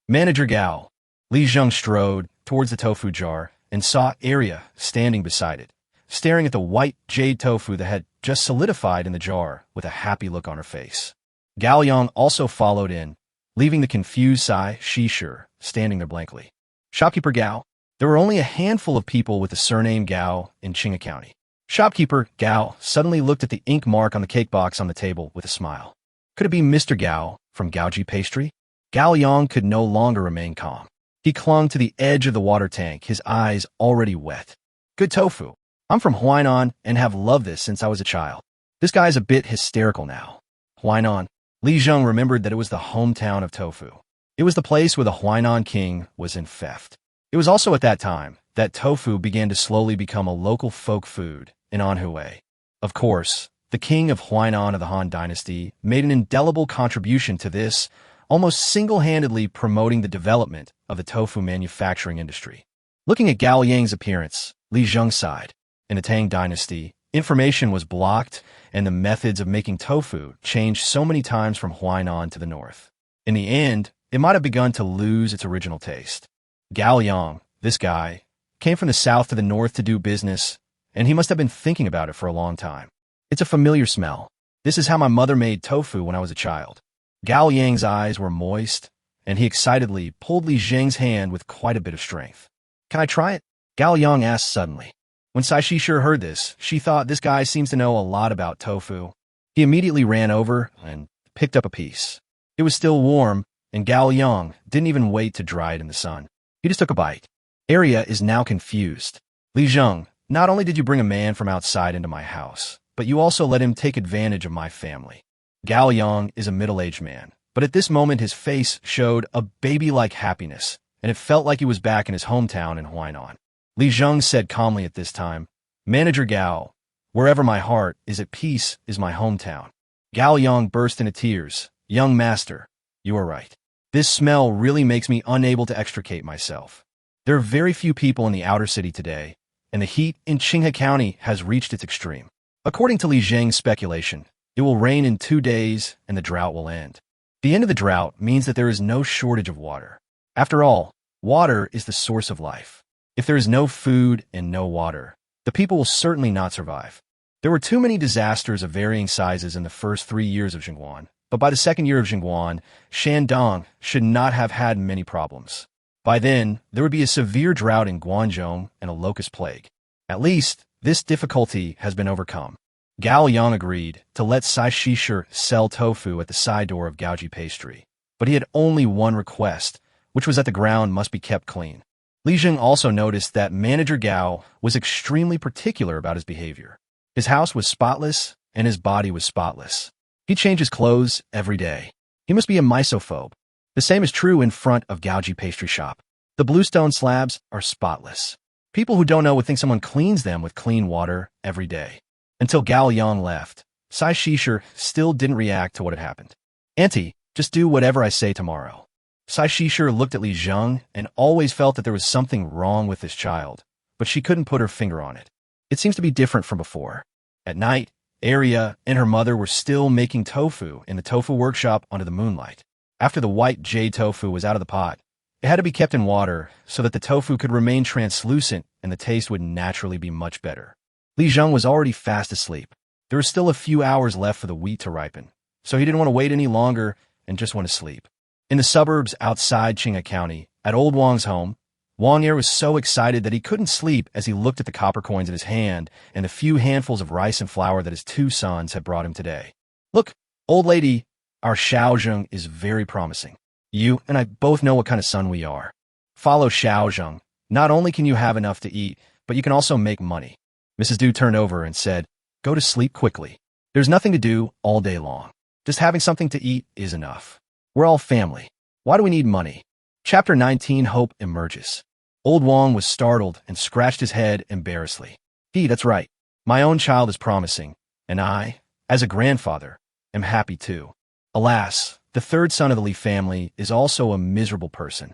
"Manager Gao." Li Zheng strode towards the tofu jar and saw Arya standing beside it, staring at the white jade tofu that had just solidified in the jar with a happy look on her face. Gao Yang also followed in, leaving the confused Saixisher standing there blankly. "Shopkeeper Gao." There were only a handful of people with the surname Gao in Qinghe County. Shopkeeper Gao suddenly looked at the ink mark on the cake box on the table with a smile. Could it be Mr. Gao from Gaoji Pastry? Gao Yang could no longer remain calm. He clung to the edge of the water tank, his eyes already wet. "Good tofu. I'm from Huainan and have loved this since I was a child." This guy's a bit hysterical now. Huainan. Li Zheng remembered that it was the hometown of tofu. It was the place where the Huainan king was in theft. It was also at that time that tofu began to slowly become a local folk food in Anhui. Of course, the king of Huainan of the Han Dynasty made an indelible contribution to this, almost single-handedly promoting the development of the tofu manufacturing industry. Looking at Gao Yang's appearance, Li Zheng sighed. In the Tang Dynasty, information was blocked, and the methods of making tofu changed so many times from Huainan to the north. In the end, it might have begun to lose its original taste. Gao Yang, this guy, came from the south to the north to do business, and he must have been thinking about it for a long time. "It's a familiar smell. This is how my mother made tofu when I was a child." Gao Yang's eyes were moist, and he excitedly pulled Li Zheng's hand with quite a bit of strength. "Can I try it?" Gao Yang asked suddenly. When Saixisher heard this, she thought this guy seems to know a lot about tofu. He immediately ran over and picked up a piece. It was still warm, and Gao Yang didn't even wait to dry it in the sun. He just took a bite. Arya is now confused. "Li Zheng, not only did you bring a man from outside into my house, but you also let him take advantage of my family." Gao Yang is a middle-aged man, but at this moment his face showed a baby-like happiness, and it felt like he was back in his hometown in Huainan. Li Zheng said calmly at this time, "Manager Gao, wherever my heart is at peace is my hometown." Gao Yang burst into tears. "Young master, you are right. This smell really makes me unable to extricate myself. There are very few people in the outer city today, and the heat in Qinghe County has reached its extreme. According to Li Zheng's speculation, it will rain in 2 days and the drought will end. The end of the drought means that there is no shortage of water. After all, water is the source of life. If there is no food and no water, the people will certainly not survive." There were too many disasters of varying sizes in the first 3 years of Zhenguan, but by the second year of Zhenguan, Shandong should not have had many problems. By then, there would be a severe drought in Guangzhou and a locust plague. At least, this difficulty has been overcome. Gao Yang agreed to let Saixisher sell tofu at the side door of Gaoji Pastry, but he had only one request, which was that the ground must be kept clean. Li Zheng also noticed that Manager Gao was extremely particular about his behavior. His house was spotless, and his body was spotless. He changed his clothes every day. He must be a misophobe. The same is true in front of Gaoji Pastry Shop. The bluestone slabs are spotless. People who don't know would think someone cleans them with clean water every day. Until Gao Yang left, Saixisher still didn't react to what had happened. "Auntie, just do whatever I say tomorrow." Saixisher looked at Li Zheng and always felt that there was something wrong with this child, but she couldn't put her finger on it. It seems to be different from before. At night, Arya and her mother were still making tofu in the tofu workshop under the moonlight. After the white jade tofu was out of the pot, it had to be kept in water so that the tofu could remain translucent and the taste would naturally be much better. Li Zheng was already fast asleep. There were still a few hours left for the wheat to ripen, so he didn't want to wait any longer and just went to sleep. In the suburbs outside Qinghe County, at Old Wang's home, Wang Er was so excited that he couldn't sleep as he looked at the copper coins in his hand and the few handfuls of rice and flour that his two sons had brought him today. Look, old lady, our Xiaozheng is very promising. You and I both know what kind of son we are. Follow Xiaozheng. Not only can you have enough to eat, but you can also make money. Mrs. Du turned over and said, go to sleep quickly. There's nothing to do all day long. Just having something to eat is enough. We're all family. Why do we need money? Chapter 19, Hope Emerges. Old Wang was startled and scratched his head embarrassedly. That's right. My own child is promising, and I, as a grandfather, am happy too. Alas, the third son of the Li family is also a miserable person.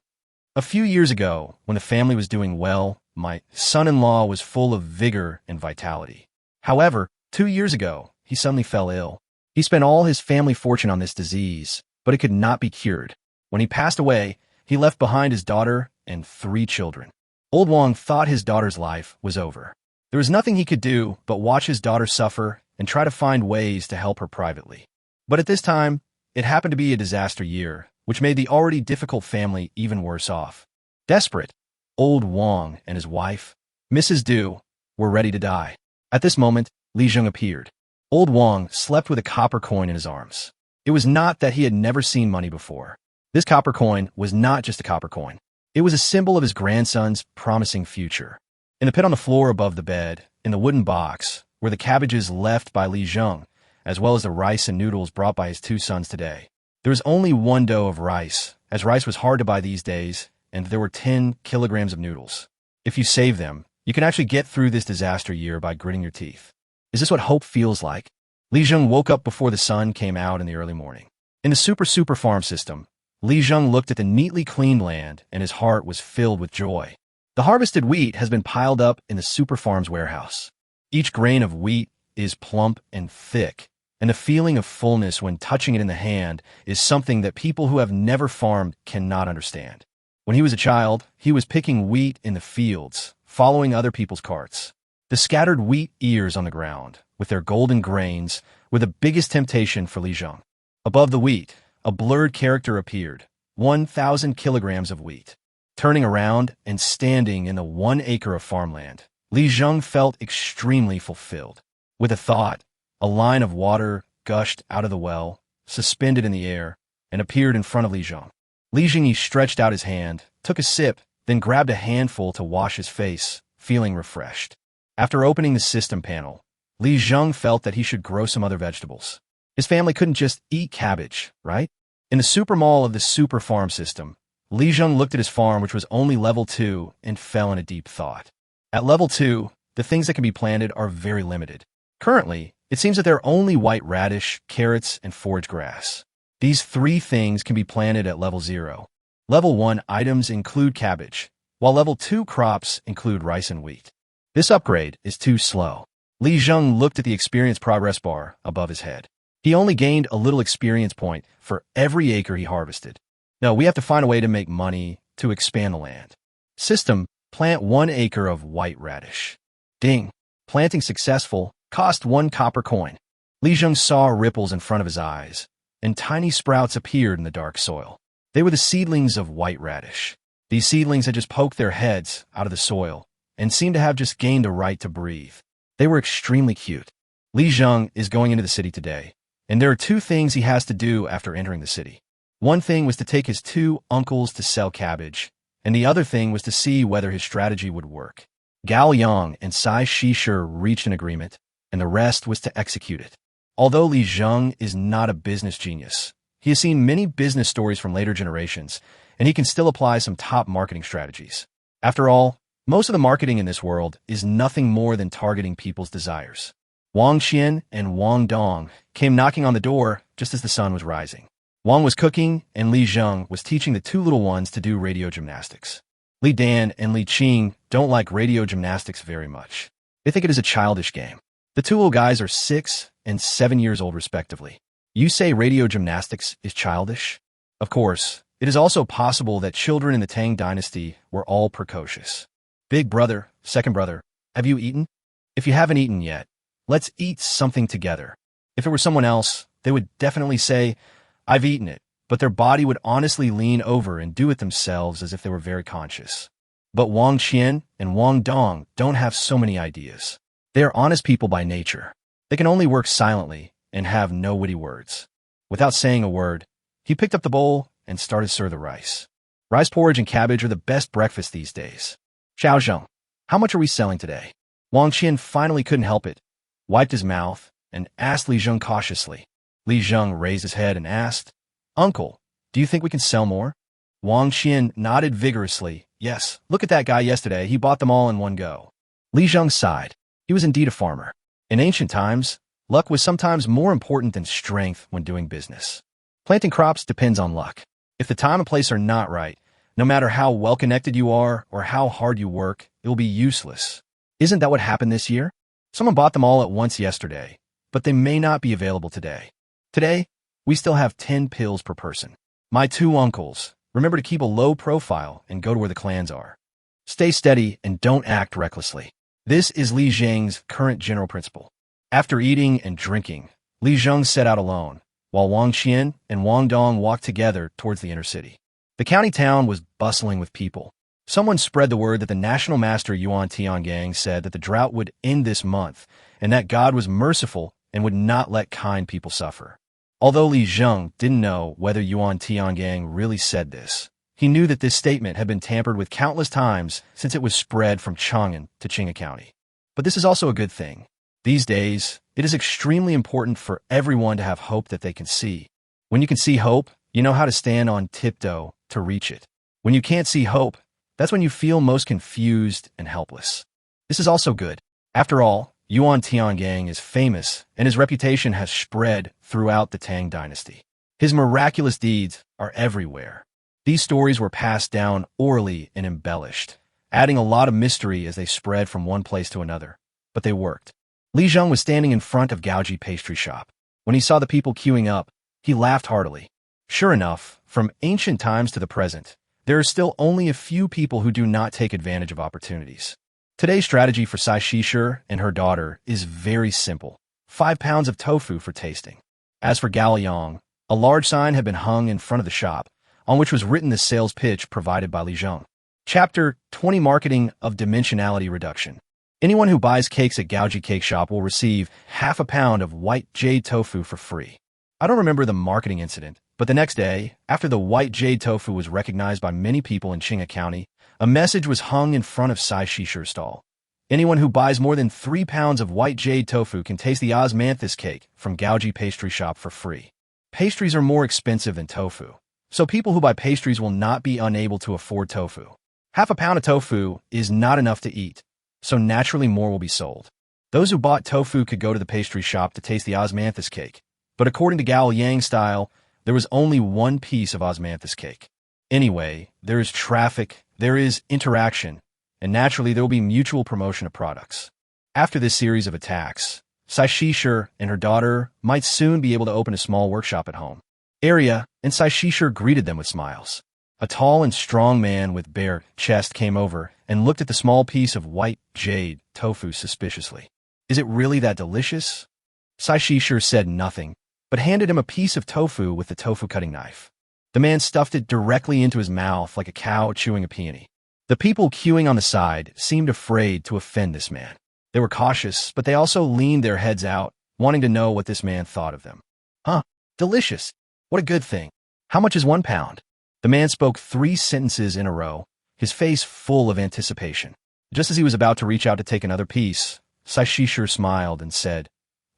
A few years ago, when the family was doing well, my son-in-law was full of vigor and vitality. However, 2 years ago, he suddenly fell ill. He spent all his family fortune on this disease, but it could not be cured. When he passed away, he left behind his daughter and 3 children. Old Wang thought his daughter's life was over. There was nothing he could do but watch his daughter suffer and try to find ways to help her privately. But at this time, it happened to be a disaster year, which made the already difficult family even worse off. Desperate, Old Wang and his wife, Mrs. Du, were ready to die. At this moment, Li Zheng appeared. Old Wang slept with a copper coin in his arms. It was not that he had never seen money before. This copper coin was not just a copper coin. It was a symbol of his grandson's promising future. In the pit on the floor above the bed, in the wooden box, were the cabbages left by Li Zheng, as well as the rice and noodles brought by his 2 sons today. There was only 1 dough of rice, as rice was hard to buy these days, and there were 10 kilograms of noodles. If you save them, you can actually get through this disaster year by gritting your teeth. Is this what hope feels like? Li Zheng woke up before the sun came out in the early morning. In the super farm system, Li Zheng looked at the neatly cleaned land, and his heart was filled with joy. The harvested wheat has been piled up in the super farm's warehouse. Each grain of wheat is plump and thick, and the feeling of fullness when touching it in the hand is something that people who have never farmed cannot understand. When he was a child, he was picking wheat in the fields, following other people's carts. The scattered wheat ears on the ground, with their golden grains, were the biggest temptation for Li Zheng. Above the wheat, a blurred character appeared, 1,000 kilograms of wheat. Turning around and standing in the 1 acre of farmland, Li Zheng felt extremely fulfilled. With a thought, a line of water gushed out of the well, suspended in the air, and appeared in front of Li Zheng. Li Zheng stretched out his hand, took a sip, then grabbed a handful to wash his face, feeling refreshed. After opening the system panel, Li Zheng felt that he should grow some other vegetables. His family couldn't just eat cabbage, right? In the super mall of the super farm system, Li Zheng looked at his farm, which was only level 2, and fell in a deep thought. At level 2, the things that can be planted are very limited. Currently, it seems that there are only white radish, carrots, and forage grass. These 3 things can be planted at level 0. Level 1 items include cabbage, while level 2 crops include rice and wheat. This upgrade is too slow. Li Zheng looked at the experience progress bar above his head. He only gained a little experience point for every acre he harvested. No, we have to find a way to make money to expand the land. System, plant 1 acre of white radish. Ding. Planting successful, cost 1 copper coin. Li Zheng saw ripples in front of his eyes, and tiny sprouts appeared in the dark soil. They were the seedlings of white radish. These seedlings had just poked their heads out of the soil and seemed to have just gained the right to breathe. They were extremely cute. Li Zheng is going into the city today, and there are 2 things he has to do after entering the city. One thing was to take his 2 uncles to sell cabbage, and the other thing was to see whether his strategy would work. Gao Yang and Sai Shishir reached an agreement, and the rest was to execute it. Although Li Zheng is not a business genius, he has seen many business stories from later generations, and he can still apply some top marketing strategies. After all, most of the marketing in this world is nothing more than targeting people's desires. Wang Qian and Wang Dong came knocking on the door just as the sun was rising. Wang was cooking, and Li Zheng was teaching the 2 little ones to do radio gymnastics. Li Dan and Li Qing don't like radio gymnastics very much. They think it is a childish game. The 2 little guys are 6 and 7 years old respectively. You say radio gymnastics is childish? Of course, it is also possible that children in the Tang dynasty were all precocious. Big brother, second brother, have you eaten? If you haven't eaten yet, let's eat something together. If it were someone else, they would definitely say, I've eaten it, but their body would honestly lean over and do it themselves as if they were very conscious. But Wang Qian and Wang Dong don't have so many ideas. They are honest people by nature. They can only work silently and have no witty words. Without saying a word, he picked up the bowl and started to serve the rice. Rice porridge and cabbage are the best breakfast these days. Xiao Zheng, how much are we selling today? Wang Qian finally couldn't help it, wiped his mouth, and asked Li Zheng cautiously. Li Zheng raised his head and asked, Uncle, do you think we can sell more? Wang Qian nodded vigorously. Yes, look at that guy yesterday. He bought them all in one go. Li Zheng sighed. He was indeed a farmer. In ancient times, luck was sometimes more important than strength when doing business. Planting crops depends on luck. If the time and place are not right, no matter how well-connected you are or how hard you work, it will be useless. Isn't that what happened this year? Someone bought them all at once yesterday, but they may not be available today. Today, we still have 10 pills per person. My two uncles, remember to keep a low profile and go to where the clans are. Stay steady and don't act recklessly. This is Li Zheng's current general principle. After eating and drinking, Li Zheng set out alone, while Wang Qian and Wang Dong walked together towards the inner city. The county town was bustling with people. Someone spread the word that the national master Yuan Tiangang said that the drought would end this month, and that God was merciful and would not let kind people suffer. Although Li Zheng didn't know whether Yuan Tiangang really said this, he knew that this statement had been tampered with countless times since it was spread from Chang'an to Qinghe County. But this is also a good thing. These days, it is extremely important for everyone to have hope that they can see. When you can see hope, you know how to stand on tiptoe to reach it. When you can't see hope, that's when you feel most confused and helpless. This is also good. After all, Yuan Tiangang is famous, and his reputation has spread throughout the Tang dynasty. His miraculous deeds are everywhere. These stories were passed down orally and embellished, adding a lot of mystery as they spread from one place to another. But they worked. Li Zheng was standing in front of Gaoji pastry shop. When he saw the people queuing up, he laughed heartily. Sure enough, from ancient times to the present, there are still only a few people who do not take advantage of opportunities. Today's strategy for Sai Shisher and her daughter is very simple. 5 pounds of tofu for tasting. As for Gao Yang, a large sign had been hung in front of the shop, on which was written the sales pitch provided by Li Zheng. Chapter 20 Marketing of Dimensionality Reduction. Anyone who buys cakes at Gaoji Cake Shop will receive half a pound of white jade tofu for free. I don't remember the marketing incident, but the next day, after the white jade tofu was recognized by many people in Qinghe County, a message was hung in front of Sai Shisher's stall. Anyone who buys more than 3 pounds of white jade tofu can taste the osmanthus cake from Gaoji Pastry Shop for free. Pastries are more expensive than tofu, so people who buy pastries will not be unable to afford tofu. Half a pound of tofu is not enough to eat, so naturally more will be sold. Those who bought tofu could go to the pastry shop to taste the osmanthus cake, but according to Gao Yang style, there was only one piece of osmanthus cake. Anyway, there is traffic, there is interaction, and naturally there will be mutual promotion of products. After this series of attacks, Sai Shisher and her daughter might soon be able to open a small workshop at home. Area and Sai Shisher greeted them with smiles. A tall and strong man with bare chest came over and looked at the small piece of white jade tofu suspiciously. Is it really that delicious? Sai Shisher said nothing, but handed him a piece of tofu with the tofu cutting knife. The man stuffed it directly into his mouth like a cow chewing a peony. The people queuing on the side seemed afraid to offend this man. They were cautious, but they also leaned their heads out, wanting to know what this man thought of them. Huh, delicious. What a good thing. How much is 1 pound? The man spoke 3 sentences in a row, his face full of anticipation. Just as he was about to reach out to take another piece, Sai Shisher smiled and said,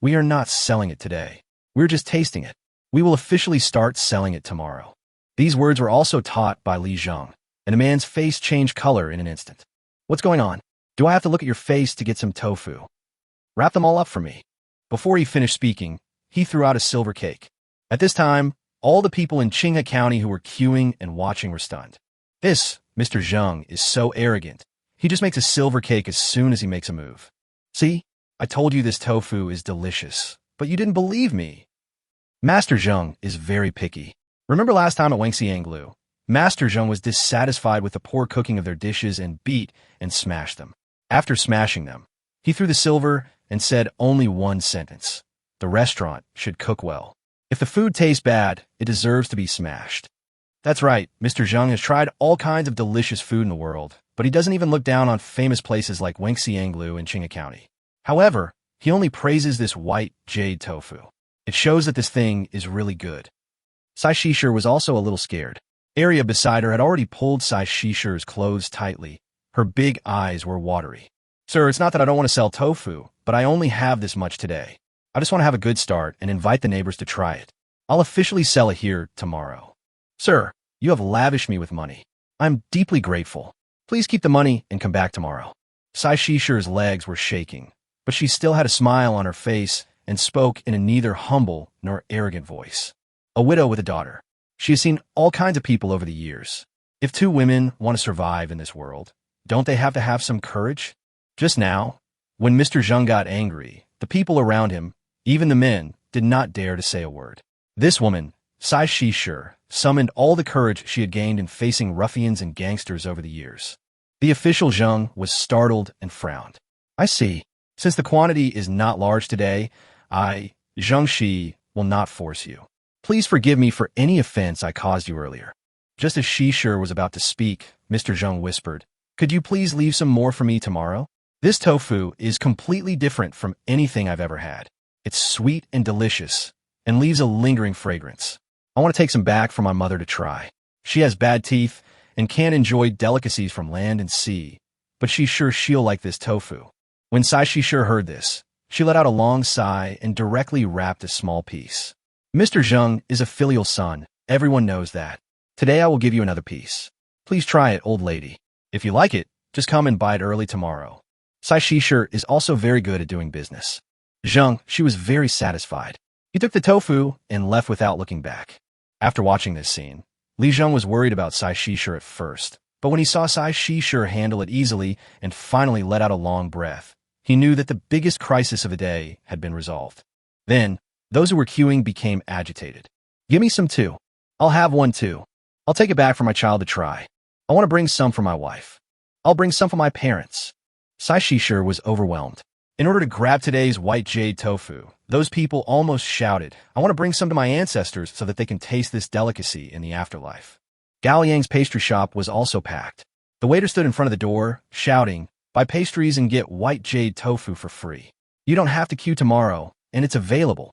"We are not selling it today. We're just tasting it. We will officially start selling it tomorrow." These words were also taught by Li Zheng, and the man's face changed color in an instant. "What's going on? Do I have to look at your face to get some tofu? Wrap them all up for me." Before he finished speaking, he threw out a silver cake. At this time, all the people in Qinghe County who were queuing and watching were stunned. This, Mr. Zheng, is so arrogant. He just makes a silver cake as soon as he makes a move. See, I told you this tofu is delicious, but you didn't believe me. Master Zheng is very picky. Remember last time at Wangxianglu, Master Zheng was dissatisfied with the poor cooking of their dishes and beat and smashed them. After smashing them, he threw the silver and said only one sentence. The restaurant should cook well. If the food tastes bad, it deserves to be smashed. That's right, Mr. Zheng has tried all kinds of delicious food in the world, but he doesn't even look down on famous places like Wenxianglu in Qinghe County. However, he only praises this white jade tofu. It shows that this thing is really good. Sai Shishir was also a little scared. Area beside her had already pulled Sai Shishir's clothes tightly. Her big eyes were watery. Sir, it's not that I don't want to sell tofu, but I only have this much today. I just want to have a good start and invite the neighbors to try it. I'll officially sell it here tomorrow. Sir, you have lavished me with money. I'm deeply grateful. Please keep the money and come back tomorrow. Sai Shishir's legs were shaking, but she still had a smile on her face and spoke in a neither humble nor arrogant voice. A widow with a daughter. She has seen all kinds of people over the years. If two women want to survive in this world, don't they have to have some courage? Just now, when Mr. Zheng got angry, the people around him, even the men, did not dare to say a word. This woman, Sai Shishir, summoned all the courage she had gained in facing ruffians and gangsters over the years. The official Zheng was startled and frowned. I see. Since the quantity is not large today, Zheng Shi, will not force you. Please forgive me for any offense I caused you earlier. Just as Shishir was about to speak, Mr. Zheng whispered, could you please leave some more for me tomorrow? This tofu is completely different from anything I've ever had. It's sweet and delicious, and leaves a lingering fragrance. I want to take some back for my mother to try. She has bad teeth and can't enjoy delicacies from land and sea, but she's sure she'll like this tofu. When Sai Shishir heard this, she let out a long sigh and directly wrapped a small piece. Mr. Zheng is a filial son. Everyone knows that. Today I will give you another piece. Please try it, old lady. If you like it, just come and buy it early tomorrow. Sai Shishir is also very good at doing business. Zheng, she was very satisfied. He took the tofu and left without looking back. After watching this scene, Li Zheng was worried about Sai Shishir at first, but when he saw Sai Shishir handle it easily and finally let out a long breath, he knew that the biggest crisis of the day had been resolved. Then, those who were queuing became agitated. Give me some too. I'll have one too. I'll take it back for my child to try. I want to bring some for my wife. I'll bring some for my parents. Sai Shishir was overwhelmed. In order to grab today's white jade tofu, those people almost shouted, I want to bring some to my ancestors so that they can taste this delicacy in the afterlife. Gao Yang's pastry shop was also packed. The waiter stood in front of the door, shouting, buy pastries and get white jade tofu for free. You don't have to queue tomorrow, and it's available.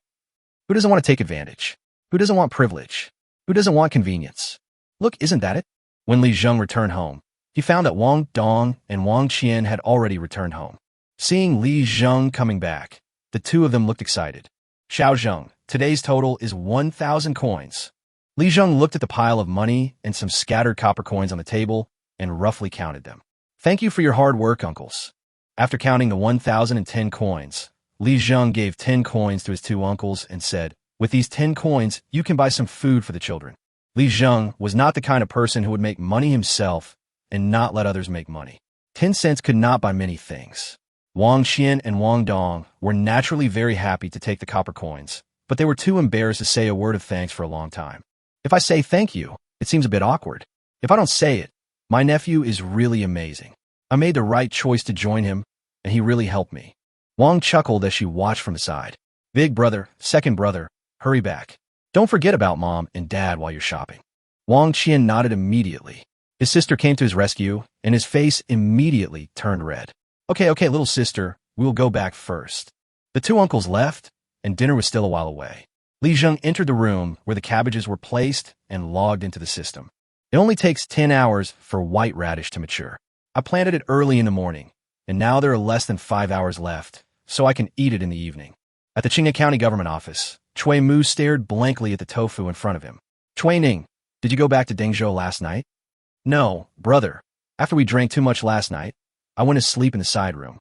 Who doesn't want to take advantage? Who doesn't want privilege? Who doesn't want convenience? Look, isn't that it? When Li Zheng returned home, he found that Wang Dong and Wang Qian had already returned home. Seeing Li Zheng coming back, the two of them looked excited. Xiao Zheng, today's total is 1,000 coins. Li Zheng looked at the pile of money and some scattered copper coins on the table and roughly counted them. Thank you for your hard work, uncles. After counting the 1,010 coins, Li Zheng gave 10 coins to his two uncles and said, with these 10 coins, you can buy some food for the children. Li Zheng was not the kind of person who would make money himself and not let others make money. 10 cents could not buy many things. Wang Qian and Wang Dong were naturally very happy to take the copper coins, but they were too embarrassed to say a word of thanks for a long time. If I say thank you, it seems a bit awkward. If I don't say it, my nephew is really amazing. I made the right choice to join him, and he really helped me. Wang chuckled as she watched from the side. Big brother, second brother, hurry back. Don't forget about mom and dad while you're shopping. Wang Qian nodded immediately. His sister came to his rescue, and his face immediately turned red. Okay, little sister, we will go back first. The two uncles left, and dinner was still a while away. Li Zheng entered the room where the cabbages were placed and logged into the system. It only takes 10 hours for white radish to mature. I planted it early in the morning, and now there are less than 5 hours left, so I can eat it in the evening. At the Qinghe County government office, Cui Mu stared blankly at the tofu in front of him. Cui Ning, did you go back to Dengzhou last night? No, brother. After we drank too much last night, I went to sleep in the side room.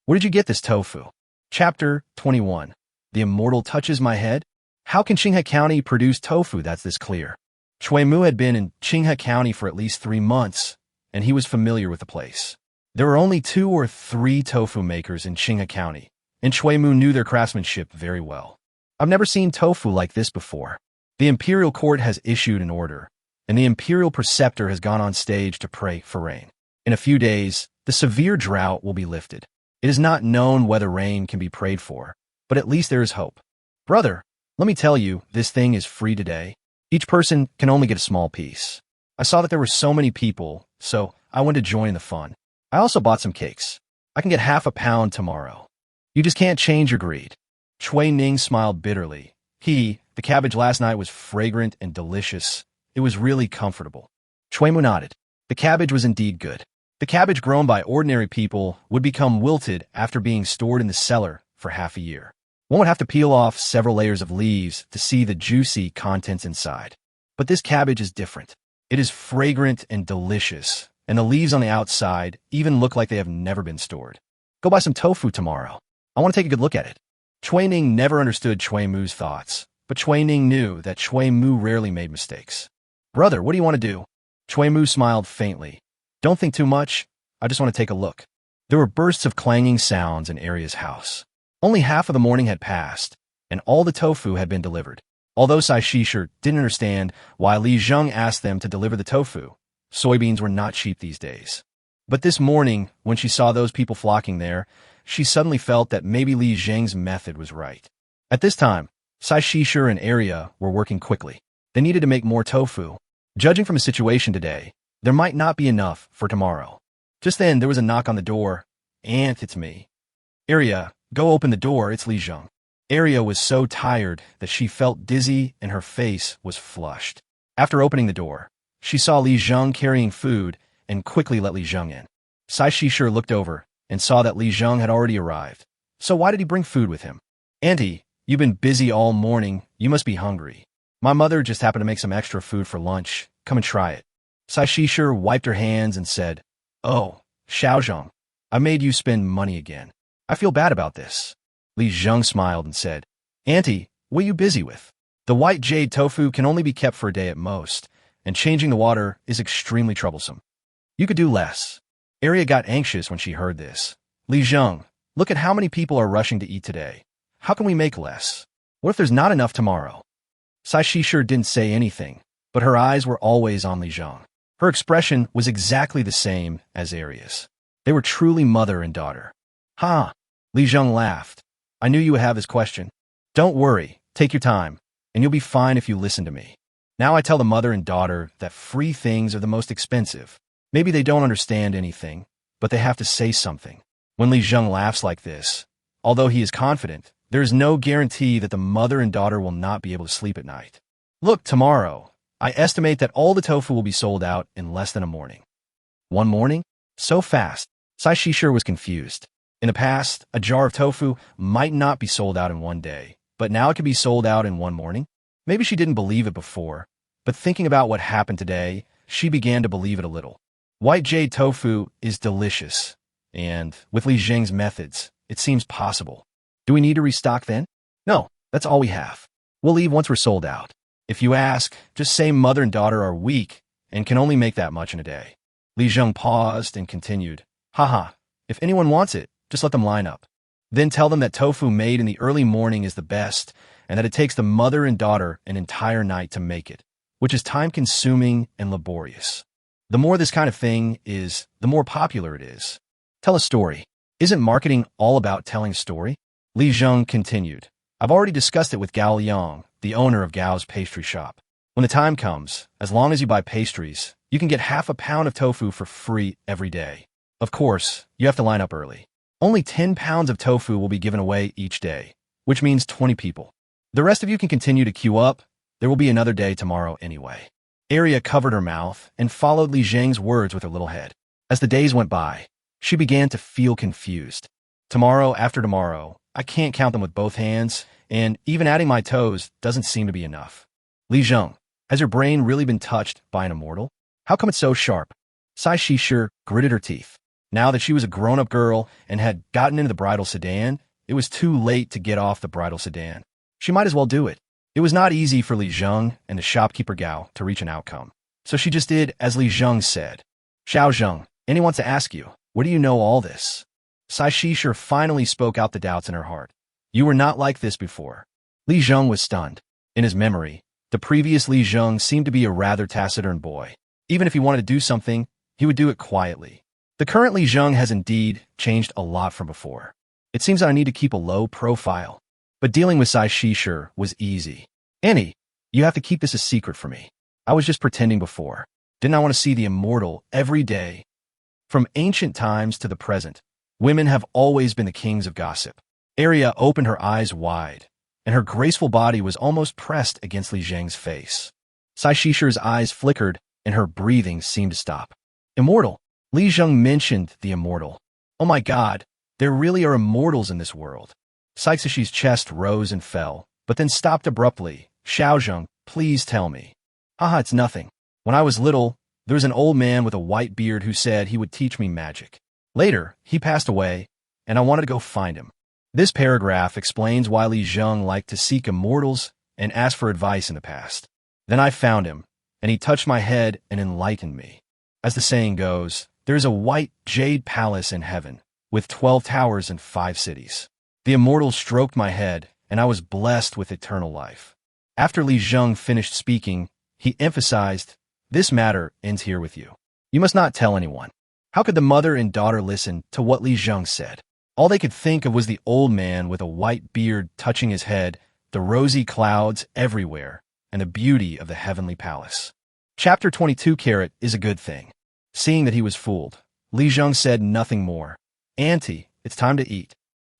Where did you get this tofu? Chapter 21. The immortal touches my head? How can Qinghe County produce tofu that's this clear? Cui Mu had been in Qinghe County for at least 3 months, and he was familiar with the place. There were only 2 or 3 tofu makers in Qinghe County, and Cui Mu knew their craftsmanship very well. I've never seen tofu like this before. The imperial court has issued an order, and the imperial preceptor has gone on stage to pray for rain. In a few days, the severe drought will be lifted. It is not known whether rain can be prayed for, but at least there is hope. Brother, let me tell you, this thing is free today. Each person can only get a small piece. I saw that there were so many people, so I went to join the fun. I also bought some cakes. I can get half a pound tomorrow. You just can't change your greed. Chui Ning smiled bitterly. The cabbage last night was fragrant and delicious. It was really comfortable. Chui Mu nodded. The cabbage was indeed good. The cabbage grown by ordinary people would become wilted after being stored in the cellar for half a year. One would have to peel off several layers of leaves to see the juicy contents inside. But this cabbage is different. It is fragrant and delicious, and the leaves on the outside even look like they have never been stored. Go buy some tofu tomorrow. I want to take a good look at it. Chui Ning never understood Chui Mu's thoughts, but Chui Ning knew that Chui Mu rarely made mistakes. Brother, what do you want to do? Chui Mu smiled faintly. Don't think too much. I just want to take a look. There were bursts of clanging sounds in Aria's house. Only half of the morning had passed, and all the tofu had been delivered. Although Sai Shisher didn't understand why Li Zheng asked them to deliver the tofu, soybeans were not cheap these days. But this morning, when she saw those people flocking there, she suddenly felt that maybe Li Zheng's method was right. At this time, Sai Shisher and Aria were working quickly. They needed to make more tofu. Judging from the situation today, there might not be enough for tomorrow. Just then, there was a knock on the door. Aunt, it's me. Aria, go open the door, it's Li Zheng. Aria was so tired that she felt dizzy and her face was flushed. After opening the door, she saw Li Zheng carrying food and quickly let Li Zheng in. Sai Shisher looked over and saw that Li Zheng had already arrived. So why did he bring food with him? Auntie, you've been busy all morning. You must be hungry. My mother just happened to make some extra food for lunch. Come and try it. Sai Shisher wiped her hands and said, Oh, Xiaozheng, I made you spend money again. I feel bad about this. Li Zheng smiled and said, Auntie, what are you busy with? The white jade tofu can only be kept for a day at most, and changing the water is extremely troublesome. You could do less. Aria got anxious when she heard this. Li Zheng, look at how many people are rushing to eat today. How can we make less? What if there's not enough tomorrow? Sai Shisher didn't say anything, but her eyes were always on Li Zheng. Her expression was exactly the same as Aria's. They were truly mother and daughter. Ha! Li Zheng laughed. I knew you would have this question. Don't worry, take your time, and you'll be fine if you listen to me. Now I tell the mother and daughter that free things are the most expensive. Maybe they don't understand anything, but they have to say something. When Li Zheng laughs like this, although he is confident, there is no guarantee that the mother and daughter will not be able to sleep at night. Look, tomorrow, I estimate that all the tofu will be sold out in less than a morning. One morning? So fast. Sai Shisher was confused. In the past, a jar of tofu might not be sold out in one day, but now it could be sold out in one morning. Maybe she didn't believe it before, but thinking about what happened today, she began to believe it a little. White jade tofu is delicious, and with Li Zheng's methods, it seems possible. Do we need to restock then? No, that's all we have. We'll leave once we're sold out. If you ask, just say mother and daughter are weak and can only make that much in a day. Li Zheng paused and continued, Haha, if anyone wants it, just let them line up. Then tell them that tofu made in the early morning is the best and that it takes the mother and daughter an entire night to make it, which is time-consuming and laborious. The more this kind of thing is, the more popular it is. Tell a story. Isn't marketing all about telling a story? Li Zheng continued, I've already discussed it with Gao Liang, the owner of Gao's pastry shop. When the time comes, as long as you buy pastries, you can get half a pound of tofu for free every day. Of course, you have to line up early. Only 10 pounds of tofu will be given away each day, which means 20 people. The rest of you can continue to queue up. There will be another day tomorrow anyway. Aria covered her mouth and followed Li Zheng's words with her little head. As the days went by, she began to feel confused. Tomorrow after tomorrow, I can't count them with both hands, and even adding my toes doesn't seem to be enough. Li Zheng, has your brain really been touched by an immortal? How come it's so sharp? Sai Shisher gritted her teeth. Now that she was a grown-up girl and had gotten into the bridal sedan, it was too late to get off the bridal sedan. She might as well do it. It was not easy for Li Zheng and the shopkeeper Gao to reach an outcome. So she just did as Li Zheng said. Xiaozheng, anyone wants to ask you, where do you know all this? Sai Shisher finally spoke out the doubts in her heart. You were not like this before. Li Zheng was stunned. In his memory, the previous Li Zheng seemed to be a rather taciturn boy. Even if he wanted to do something, he would do it quietly. The current Li Zheng has indeed changed a lot from before. It seems that I need to keep a low profile. But dealing with Sai Shisher was easy. Annie, you have to keep this a secret for me. I was just pretending before. Didn't I want to see the immortal every day? From ancient times to the present, women have always been the kings of gossip. Arya opened her eyes wide, and her graceful body was almost pressed against Li Zheng's face. Sai Shishi's eyes flickered, and her breathing seemed to stop. Immortal. Li Zheng mentioned the immortal. Oh my god, there really are immortals in this world. Sai Shishi's chest rose and fell, but then stopped abruptly. Xiaozheng, please tell me. Haha, it's nothing. When I was little, there was an old man with a white beard who said he would teach me magic. Later, he passed away, and I wanted to go find him. This paragraph explains why Li Zheng liked to seek immortals and ask for advice in the past. Then I found him, and he touched my head and enlightened me. As the saying goes, there is a white jade palace in heaven, with 12 towers and 5 cities. The immortal stroked my head, and I was blessed with eternal life. After Li Zheng finished speaking, he emphasized, this matter ends here with you. You must not tell anyone. How could the mother and daughter listen to what Li Zheng said? All they could think of was the old man with a white beard touching his head, the rosy clouds everywhere, and the beauty of the heavenly palace. Chapter 22 is a good thing. Seeing that he was fooled, Li Zheng said nothing more. Auntie, it's time to eat.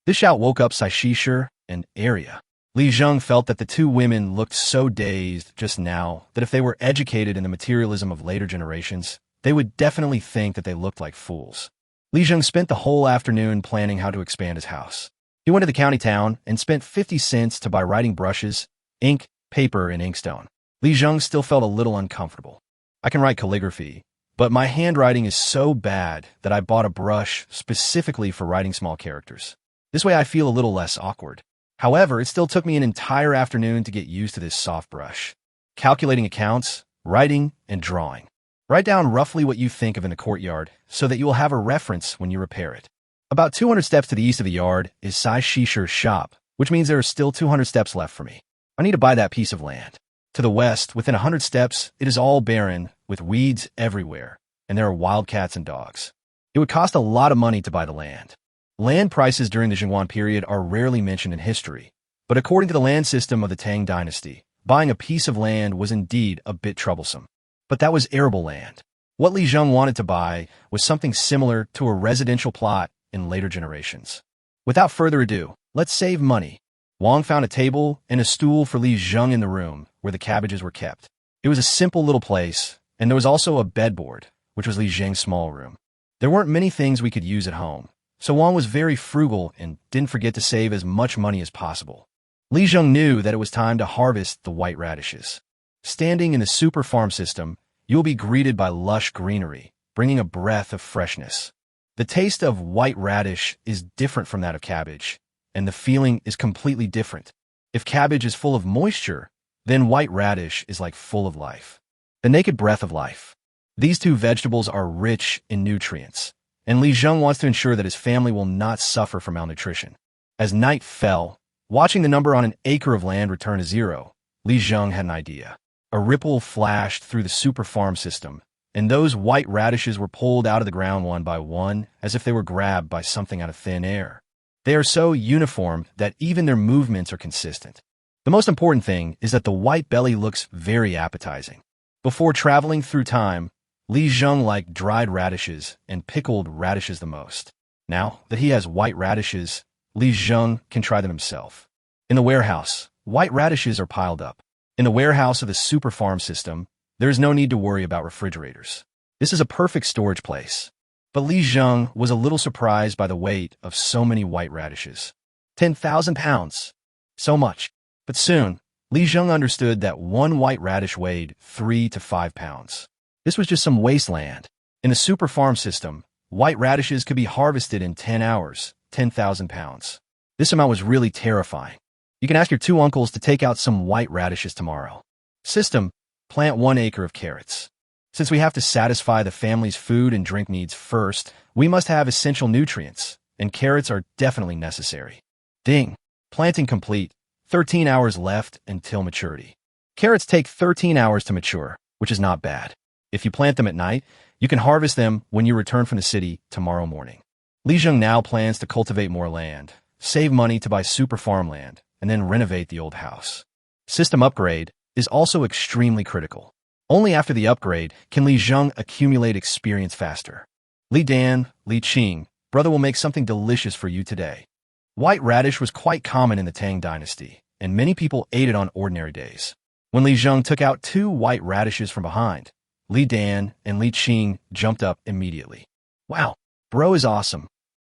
This shout woke up Sai Shishi and Arya. Li Zheng felt that the two women looked so dazed just now that if they were educated in the materialism of later generations, they would definitely think that they looked like fools. Li Zheng spent the whole afternoon planning how to expand his house. He went to the county town and spent 50 cents to buy writing brushes, ink, paper, and inkstone. Li Zheng still felt a little uncomfortable. I can write calligraphy, but my handwriting is so bad that I bought a brush specifically for writing small characters. This way I feel a little less awkward. However, it still took me an entire afternoon to get used to this soft brush. Calculating accounts, writing, and drawing. Write down roughly what you think of in the courtyard so that you will have a reference when you repair it. About 200 steps to the east of the yard is Sai Shishi's shop, which means there are still 200 steps left for me. I need to buy that piece of land. To the west, within 100 steps, it is all barren, with weeds everywhere, and there are wildcats and dogs. It would cost a lot of money to buy the land. Land prices during the Zhenguan period are rarely mentioned in history, but according to the land system of the Tang dynasty, buying a piece of land was indeed a bit troublesome. But that was arable land. What Li Zheng wanted to buy was something similar to a residential plot in later generations. Without further ado, let's save money. Wang found a table and a stool for Li Zheng in the room where the cabbages were kept. It was a simple little place, and there was also a bedboard, which was Li Zheng's small room. There weren't many things we could use at home, so Wang was very frugal and didn't forget to save as much money as possible. Li Zheng knew that it was time to harvest the white radishes. Standing in the super farm system, you will be greeted by lush greenery, bringing a breath of freshness. The taste of white radish is different from that of cabbage, and the feeling is completely different. If cabbage is full of moisture, then white radish is like full of life. The naked breath of life. These two vegetables are rich in nutrients, and Li Zheng wants to ensure that his family will not suffer from malnutrition. As night fell, watching the number on an acre of land return to zero, Li Zheng had an idea. A ripple flashed through the super farm system, and those white radishes were pulled out of the ground one by one as if they were grabbed by something out of thin air. They are so uniform that even their movements are consistent. The most important thing is that the white belly looks very appetizing. Before traveling through time, Li Zheng liked dried radishes and pickled radishes the most. Now that he has white radishes, Li Zheng can try them himself. In the warehouse, white radishes are piled up. In the warehouse of the super farm system, there is no need to worry about refrigerators. This is a perfect storage place. But Li Zheng was a little surprised by the weight of so many white radishes. 10,000 pounds. So much. But soon, Li Zheng understood that one white radish weighed 3 to 5 pounds. This was just some wasteland. In the super farm system, white radishes could be harvested in 10 hours, 10,000 pounds. This amount was really terrifying. You can ask your two uncles to take out some white radishes tomorrow. System, plant 1 acre of carrots. Since we have to satisfy the family's food and drink needs first, we must have essential nutrients, and carrots are definitely necessary. Ding. Planting complete. 13 hours left until maturity. Carrots take 13 hours to mature, which is not bad. If you plant them at night, you can harvest them when you return from the city tomorrow morning. Li Zheng now plans to cultivate more land, save money to buy super farmland, and then renovate the old house. System upgrade is also extremely critical. Only after the upgrade can Li Zheng accumulate experience faster. Li Dan, Li Qing, brother will make something delicious for you today. White radish was quite common in the Tang dynasty, and many people ate it on ordinary days. When Li Zheng took out 2 white radishes from behind, Li Dan and Li Qing jumped up immediately. Wow, bro is awesome.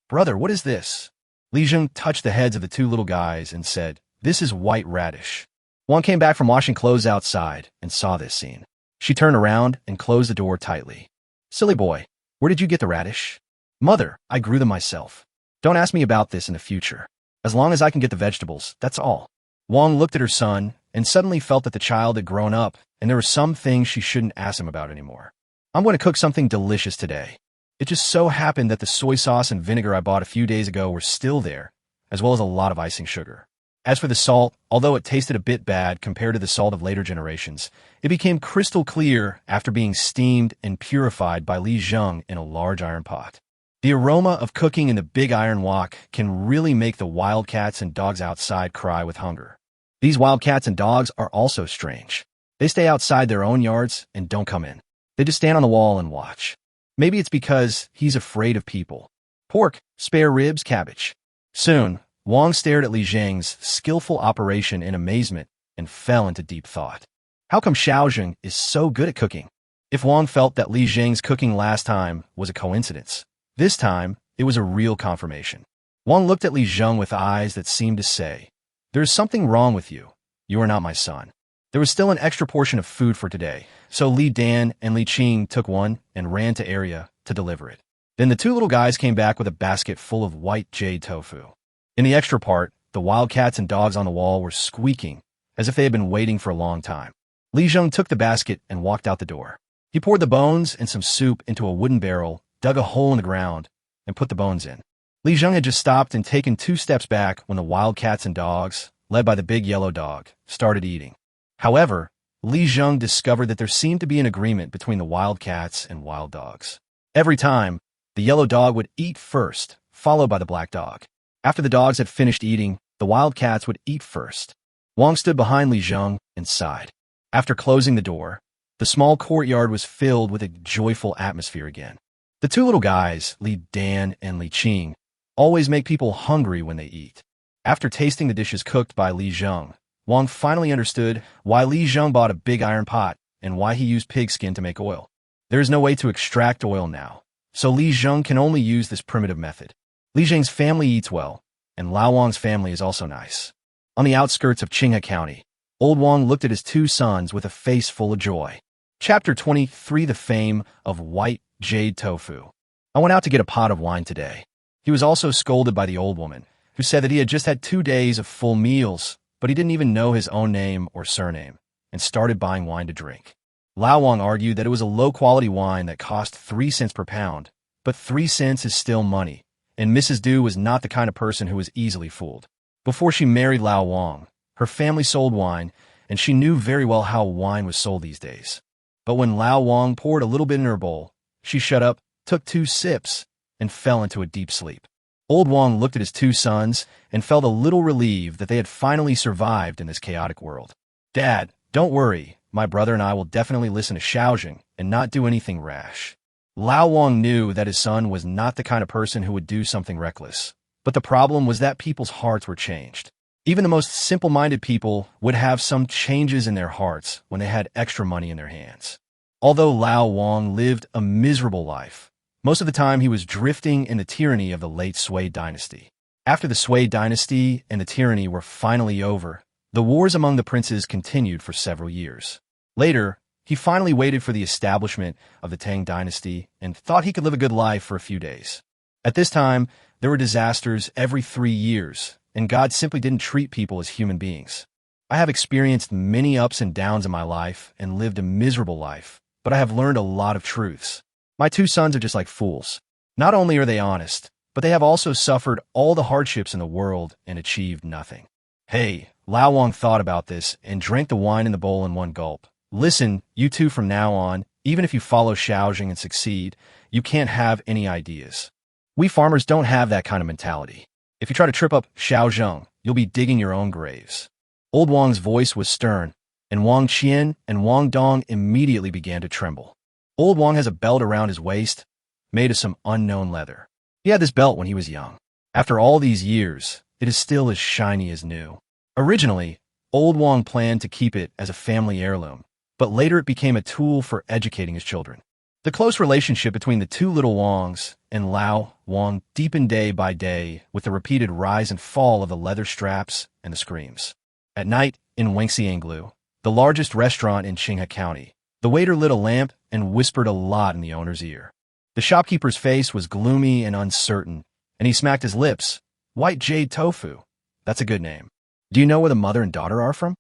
Brother, what is this? Li Zheng touched the heads of the 2 little guys and said, "This is white radish." Wang came back from washing clothes outside and saw this scene. She turned around and closed the door tightly. "Silly boy, where did you get the radish?" "Mother, I grew them myself. Don't ask me about this in the future. As long as I can get the vegetables, that's all." Wang looked at her son and suddenly felt that the child had grown up and there were some things she shouldn't ask him about anymore. "I'm going to cook something delicious today. It just so happened that the soy sauce and vinegar I bought a few days ago were still there, as well as a lot of icing sugar. As for the salt, although it tasted a bit bad compared to the salt of later generations, it became crystal clear after being steamed and purified by Li Zheng in a large iron pot. The aroma of cooking in the big iron wok can really make the wildcats and dogs outside cry with hunger. These wildcats and dogs are also strange. They stay outside their own yards and don't come in. They just stand on the wall and watch. Maybe it's because he's afraid of people. Pork, spare ribs, cabbage. Soon, Wang stared at Li Zheng's skillful operation in amazement and fell into deep thought. How come Xiaozheng is so good at cooking? If Wang felt that Li Zheng's cooking last time was a coincidence, this time it was a real confirmation. Wang looked at Li Zheng with eyes that seemed to say, "There is something wrong with you. You are not my son." There was still an extra portion of food for today, so Li Dan and Li Qing took one and ran to area to deliver it. Then the 2 little guys came back with a basket full of white jade tofu. In the extra part, the wildcats and dogs on the wall were squeaking, as if they had been waiting for a long time. Li Zheng took the basket and walked out the door. He poured the bones and some soup into a wooden barrel, dug a hole in the ground, and put the bones in. Li Zheng had just stopped and taken 2 steps back when the wildcats and dogs, led by the big yellow dog, started eating. However, Li Zheng discovered that there seemed to be an agreement between the wildcats and wild dogs. Every time, the yellow dog would eat first, followed by the black dog. After the dogs had finished eating, the wildcats would eat first. Wang stood behind Li Zheng and sighed. After closing the door, the small courtyard was filled with a joyful atmosphere again. The 2 little guys, Li Dan and Li Qing, always make people hungry when they eat. After tasting the dishes cooked by Li Zheng, Wang finally understood why Li Zheng bought a big iron pot and why he used pig skin to make oil. There is no way to extract oil now, so Li Zheng can only use this primitive method. Li Zheng's family eats well, and Lao Wang's family is also nice. On the outskirts of Qinghe County, old Wang looked at his 2 sons with a face full of joy. Chapter 23: The Fame of White Jade Tofu. I went out to get a pot of wine today. He was also scolded by the old woman, who said that he had just had 2 days of full meals, but he didn't even know his own name or surname, and started buying wine to drink. Lao Wang argued that it was a low-quality wine that cost 3 cents per pound, but 3 cents is still money, and Mrs. Du was not the kind of person who was easily fooled. Before she married Lao Wang, her family sold wine, and she knew very well how wine was sold these days. But when Lao Wang poured a little bit in her bowl, she shut up, took 2 sips, and fell into a deep sleep. Old Wang looked at his 2 sons and felt a little relieved that they had finally survived in this chaotic world. "Dad, don't worry. My brother and I will definitely listen to Xiaozheng and not do anything rash." Lao Wang knew that his son was not the kind of person who would do something reckless. But the problem was that people's hearts were changed. Even the most simple-minded people would have some changes in their hearts when they had extra money in their hands. Although Lao Wang lived a miserable life, most of the time he was drifting in the tyranny of the late Sui dynasty. After the Sui dynasty and the tyranny were finally over, the wars among the princes continued for several years. Later, he finally waited for the establishment of the Tang dynasty and thought he could live a good life for a few days. At this time, there were disasters every 3 years, and God simply didn't treat people as human beings. I have experienced many ups and downs in my life and lived a miserable life, but I have learned a lot of truths. My 2 sons are just like fools. Not only are they honest, but they have also suffered all the hardships in the world and achieved nothing. Hey, Lao Wang thought about this and drank the wine in the bowl in one gulp. Listen, you 2 from now on, even if you follow Xiaozheng and succeed, you can't have any ideas. We farmers don't have that kind of mentality. If you try to trip up Xiaozheng, you'll be digging your own graves. Old Wang's voice was stern, and Wang Qian and Wang Dong immediately began to tremble. Old Wang has a belt around his waist, made of some unknown leather. He had this belt when he was young. After all these years, it is still as shiny as new. Originally, Old Wang planned to keep it as a family heirloom, but later it became a tool for educating his children. The close relationship between the two little Wangs and Lao Wang deepened day by day with the repeated rise and fall of the leather straps and the screams. At night, in Wengxianglu, the largest restaurant in Qinghe County, the waiter lit a lamp and whispered a lot in the owner's ear. The shopkeeper's face was gloomy and uncertain, and he smacked his lips. White Jade Tofu. That's a good name. Do you know where the mother and daughter are from?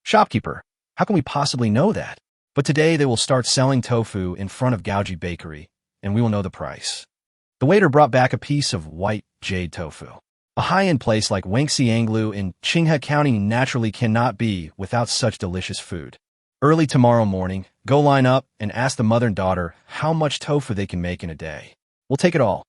Shopkeeper, how can we possibly know that? But today they will start selling tofu in front of Gaoji Bakery, and we will know the price. The waiter brought back a piece of white jade tofu. A high-end place like Wengxianglu in Qinghe County naturally cannot be without such delicious food. Early tomorrow morning, go line up and ask the mother and daughter how much tofu they can make in a day. We'll take it all.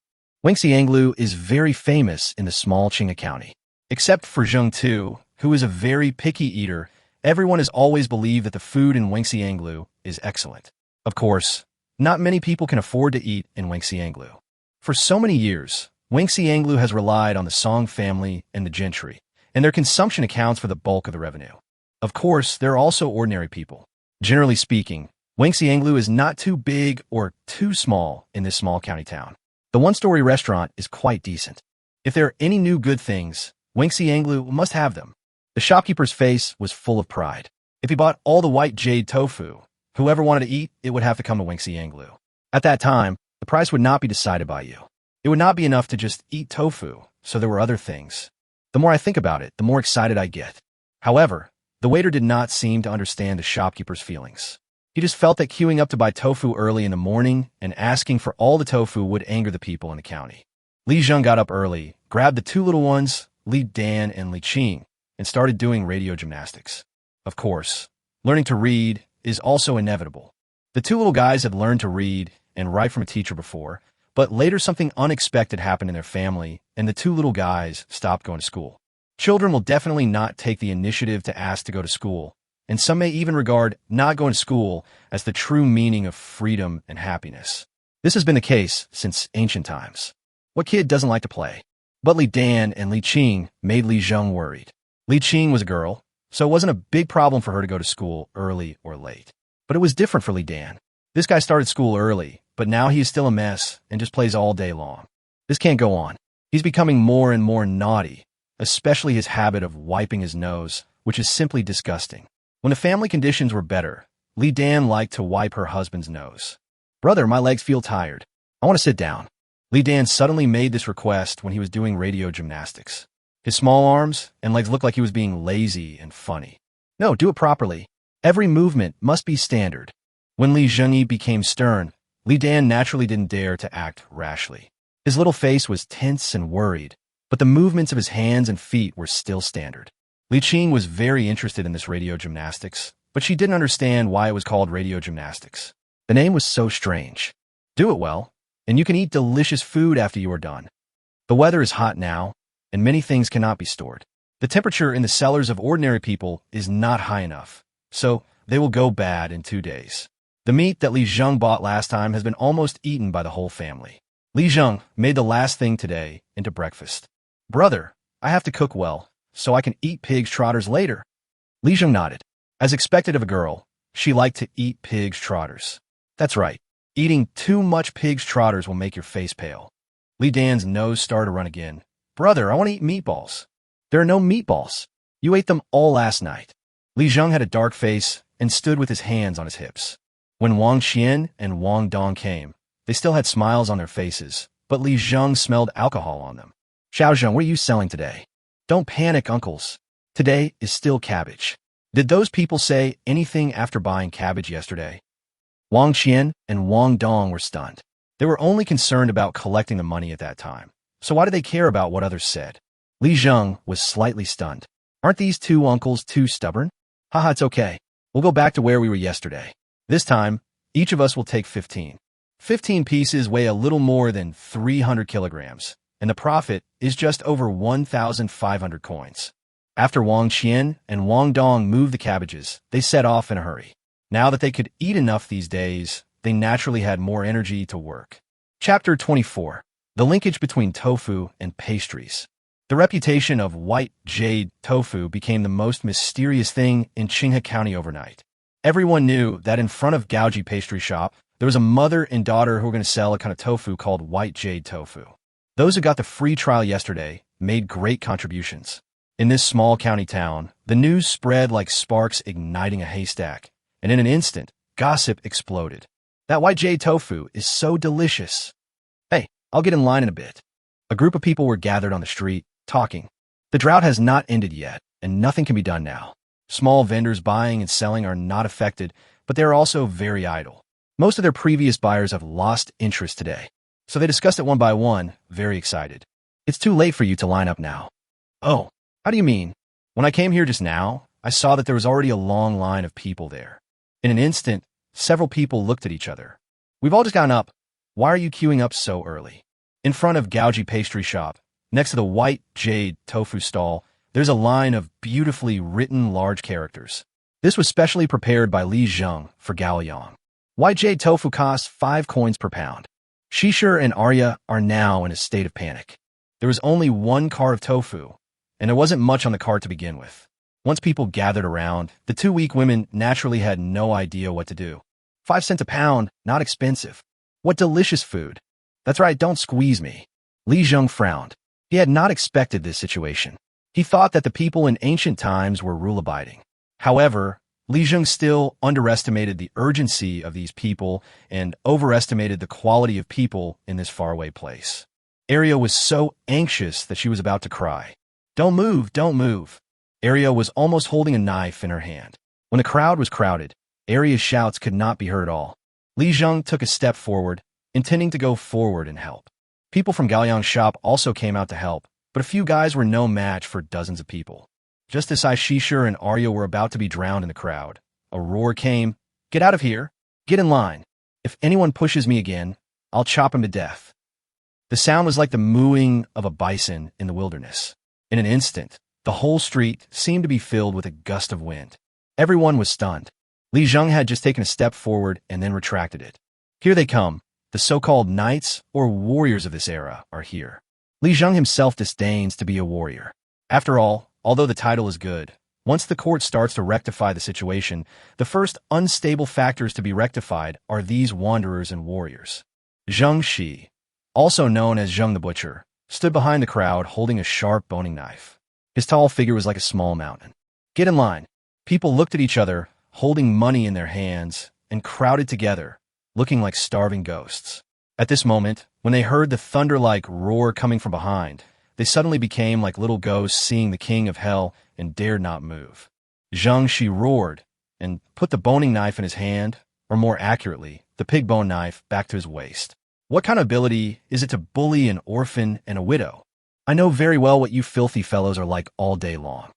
Wengxianglu is very famous in the small Qinghe County. Except for Zheng Tu, who is a very picky eater, everyone has always believed that the food in Wengxianglu is excellent. Of course, not many people can afford to eat in Wengxianglu. For so many years, Wengxianglu has relied on the Song family and the gentry, and their consumption accounts for the bulk of the revenue. Of course, there are also ordinary people. Generally speaking, Wengxianglu is not too big or too small in this small county town. The one-story restaurant is quite decent. If there are any new good things, Wengxianglu must have them. The shopkeeper's face was full of pride. If he bought all the white jade tofu, whoever wanted to eat it would have to come to Wengxianglu. At that time, the price would not be decided by you. It would not be enough to just eat tofu, so there were other things. The more I think about it, the more excited I get. However, the waiter did not seem to understand the shopkeeper's feelings. He just felt that queuing up to buy tofu early in the morning and asking for all the tofu would anger the people in the county. Li Zheng got up early, grabbed the two little ones, Li Dan and Li Qing, and started doing radio gymnastics. Of course, learning to read is also inevitable. The two little guys had learned to read and write from a teacher before, but later something unexpected happened in their family, and the two little guys stopped going to school. Children will definitely not take the initiative to ask to go to school, and some may even regard not going to school as the true meaning of freedom and happiness. This has been the case since ancient times. What kid doesn't like to play? But Li Dan and Li Qing made Li Zheng worried. Li Qing was a girl, so it wasn't a big problem for her to go to school early or late. But it was different for Li Dan. This guy started school early, but now he is still a mess and just plays all day long. This can't go on. He's becoming more and more naughty, especially his habit of wiping his nose, which is simply disgusting. When the family conditions were better, Li Dan liked to wipe her husband's nose. Brother, my legs feel tired. I want to sit down. Li Dan suddenly made this request when he was doing radio gymnastics. His small arms and legs looked like he was being lazy and funny. No, do it properly. Every movement must be standard. When Li Zhengyi became stern, Li Dan naturally didn't dare to act rashly. His little face was tense and worried, but the movements of his hands and feet were still standard. Li Qing was very interested in this radio gymnastics, but she didn't understand why it was called radio gymnastics. The name was so strange. Do it well, and you can eat delicious food after you are done. The weather is hot now, and many things cannot be stored. The temperature in the cellars of ordinary people is not high enough, so they will go bad in 2 days. The meat that Li Zheng bought last time has been almost eaten by the whole family. Li Zheng made the last thing today into breakfast. Brother, I have to cook well, so I can eat pig's trotters later. Li Zheng nodded. As expected of a girl, she liked to eat pig's trotters. That's right. Eating too much pig's trotters will make your face pale. Li Dan's nose started to run again. Brother, I want to eat meatballs. There are no meatballs. You ate them all last night. Li Zheng had a dark face and stood with his hands on his hips. When Wang Qian and Wang Dong came, they still had smiles on their faces, but Li Zheng smelled alcohol on them. Xiao Zheng, what are you selling today? Don't panic, uncles. Today is still cabbage. Did those people say anything after buying cabbage yesterday? Wang Qian and Wang Dong were stunned. They were only concerned about collecting the money at that time. So why do they care about what others said? Li Zheng was slightly stunned. Aren't these two uncles too stubborn? Haha, it's okay. We'll go back to where we were yesterday. This time, each of us will take 15. 15 pieces weigh a little more than 300 kilograms, and the profit is just over 1,500 coins. After Wang Qian and Wang Dong moved the cabbages, they set off in a hurry. Now that they could eat enough these days, they naturally had more energy to work. Chapter 24. The linkage between tofu and pastries. The reputation of white jade tofu became the most mysterious thing in Qinghe County overnight. Everyone knew that in front of Gaoji pastry shop, there was a mother and daughter who were going to sell a kind of tofu called white jade tofu. Those who got the free trial yesterday made great contributions. In this small county town, the news spread like sparks igniting a haystack, and in an instant, gossip exploded. That white jade tofu is so delicious. Hey, I'll get in line in a bit. A group of people were gathered on the street, talking. The drought has not ended yet, and nothing can be done now. Small vendors buying and selling are not affected, but they are also very idle. Most of their previous buyers have lost interest today, so they discussed it one by one, very excited. It's too late for you to line up now. Oh, how do you mean? When I came here just now, I saw that there was already a long line of people there. In an instant, several people looked at each other. We've all just gotten up. Why are you queuing up so early? In front of Gaoji pastry shop, next to the white jade tofu stall, there's a line of beautifully written large characters. This was specially prepared by Li Zheng for Gao Yang. White jade tofu costs 5 coins per pound. Shishir and Arya are now in a state of panic. There was only one cart of tofu, and there wasn't much on the cart to begin with. Once people gathered around, the 2 weak women naturally had no idea what to do. 5 cents a pound, not expensive. What delicious food. That's right, don't squeeze me. Li Zheng frowned. He had not expected this situation. He thought that the people in ancient times were rule-abiding. However, Li Zheng still underestimated the urgency of these people and overestimated the quality of people in this faraway place. Arya was so anxious that she was about to cry. Don't move, don't move. Arya was almost holding a knife in her hand. When the crowd was crowded, Arya's shouts could not be heard at all. Li Zheng took a step forward, intending to go forward and help. People from Gaoyang's shop also came out to help, but a few guys were no match for dozens of people. Just as Shishir and Arya were about to be drowned in the crowd, a roar came, "Get out of here! Get in line! If anyone pushes me again, I'll chop him to death." The sound was like the mooing of a bison in the wilderness. In an instant, the whole street seemed to be filled with a gust of wind. Everyone was stunned. Li Zheng had just taken a step forward and then retracted it. Here they come. The so-called knights or warriors of this era are here. Li Zheng himself disdains to be a warrior. After all, although the title is good, once the court starts to rectify the situation, the first unstable factors to be rectified are these wanderers and warriors. Zheng Shi, also known as Zheng the Butcher, stood behind the crowd holding a sharp boning knife. His tall figure was like a small mountain. Get in line. People looked at each other, holding money in their hands, and crowded together, looking like starving ghosts. At this moment, when they heard the thunder-like roar coming from behind, they suddenly became like little ghosts seeing the king of hell and dared not move. Zheng Shi roared and put the boning knife in his hand, or more accurately, the pig bone knife, back to his waist. What kind of ability is it to bully an orphan and a widow? I know very well what you filthy fellows are like all day long.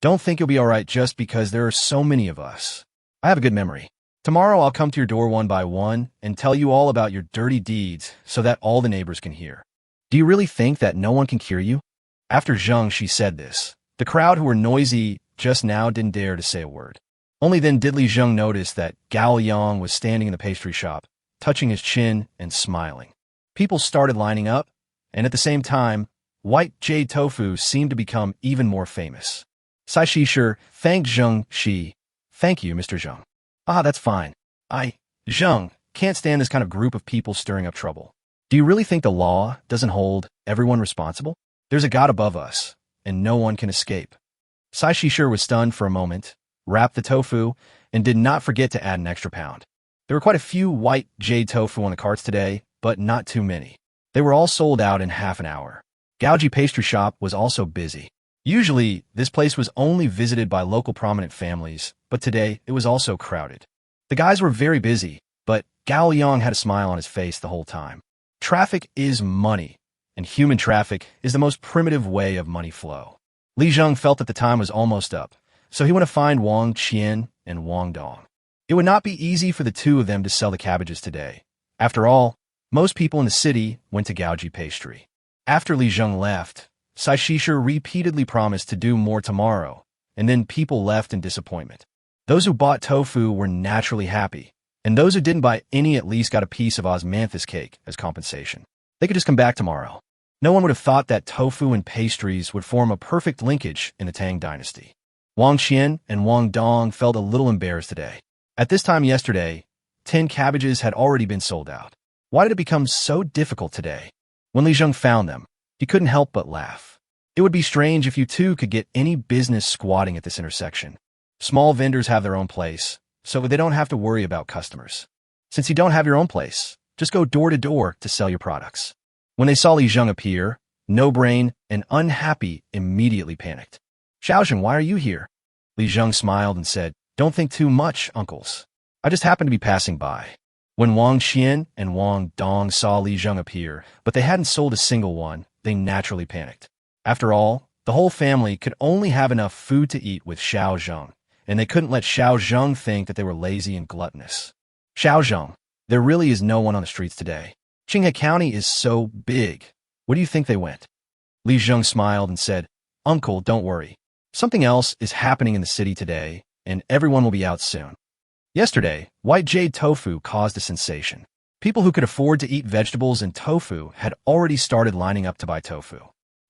Don't think you'll be all right just because there are so many of us. I have a good memory. Tomorrow I'll come to your door one by one and tell you all about your dirty deeds so that all the neighbors can hear. Do you really think that no one can cure you? After Zheng Shi said this, the crowd who were noisy just now didn't dare to say a word. Only then did Li Zheng notice that Gao Yang was standing in the pastry shop, touching his chin and smiling. People started lining up, and at the same time, white jade tofu seemed to become even more famous. Sai Shishir thanked Zheng Shi. Thank you, Mr. Zheng. Ah, that's fine. Zheng, can't stand this kind of group of people stirring up trouble. Do you really think the law doesn't hold everyone responsible? There's a God above us, and no one can escape. Sai Shishir was stunned for a moment, wrapped the tofu, and did not forget to add an extra pound. There were quite a few white jade tofu on the carts today, but not too many. They were all sold out in half an hour. Gaoji pastry shop was also busy. Usually, this place was only visited by local prominent families, but today it was also crowded. The guys were very busy, but Gao Yang had a smile on his face the whole time. Traffic is money, and human traffic is the most primitive way of money flow. Li Zheng felt that the time was almost up, so he went to find Wang Qian and Wang Dong. It would not be easy for the two of them to sell the cabbages today. After all, most people in the city went to Gaoji pastry. After Li Zheng left, Shisher repeatedly promised to do more tomorrow, and then people left in disappointment. Those who bought tofu were naturally happy, and those who didn't buy any at least got a piece of osmanthus cake as compensation. They could just come back tomorrow. No one would have thought that tofu and pastries would form a perfect linkage in the Tang dynasty. Wang Qian and Wang Dong felt a little embarrassed today. At this time yesterday, 10 cabbages had already been sold out. Why did it become so difficult today? When Li Zheng found them, he couldn't help but laugh. It would be strange if you two could get any business squatting at this intersection. Small vendors have their own place, so they don't have to worry about customers. Since you don't have your own place, just go door to door to sell your products. When they saw Li Zheng appear, No Brain and Unhappy immediately panicked. Xiaozhen, why are you here? Li Zheng smiled and said, Don't think too much, uncles. I just happened to be passing by. When Wang Qian and Wang Dong saw Li Zheng appear, but they hadn't sold a single one, they naturally panicked. After all, the whole family could only have enough food to eat with Xiao Zheng, and they couldn't let Xiao Zheng think that they were lazy and gluttonous. Xiao Zheng, there really is no one on the streets today. Qinghe County is so big. Where do you think they went? Li Zheng smiled and said, Uncle, don't worry. Something else is happening in the city today, and everyone will be out soon. Yesterday, white jade tofu caused a sensation. People who could afford to eat vegetables and tofu had already started lining up to buy tofu.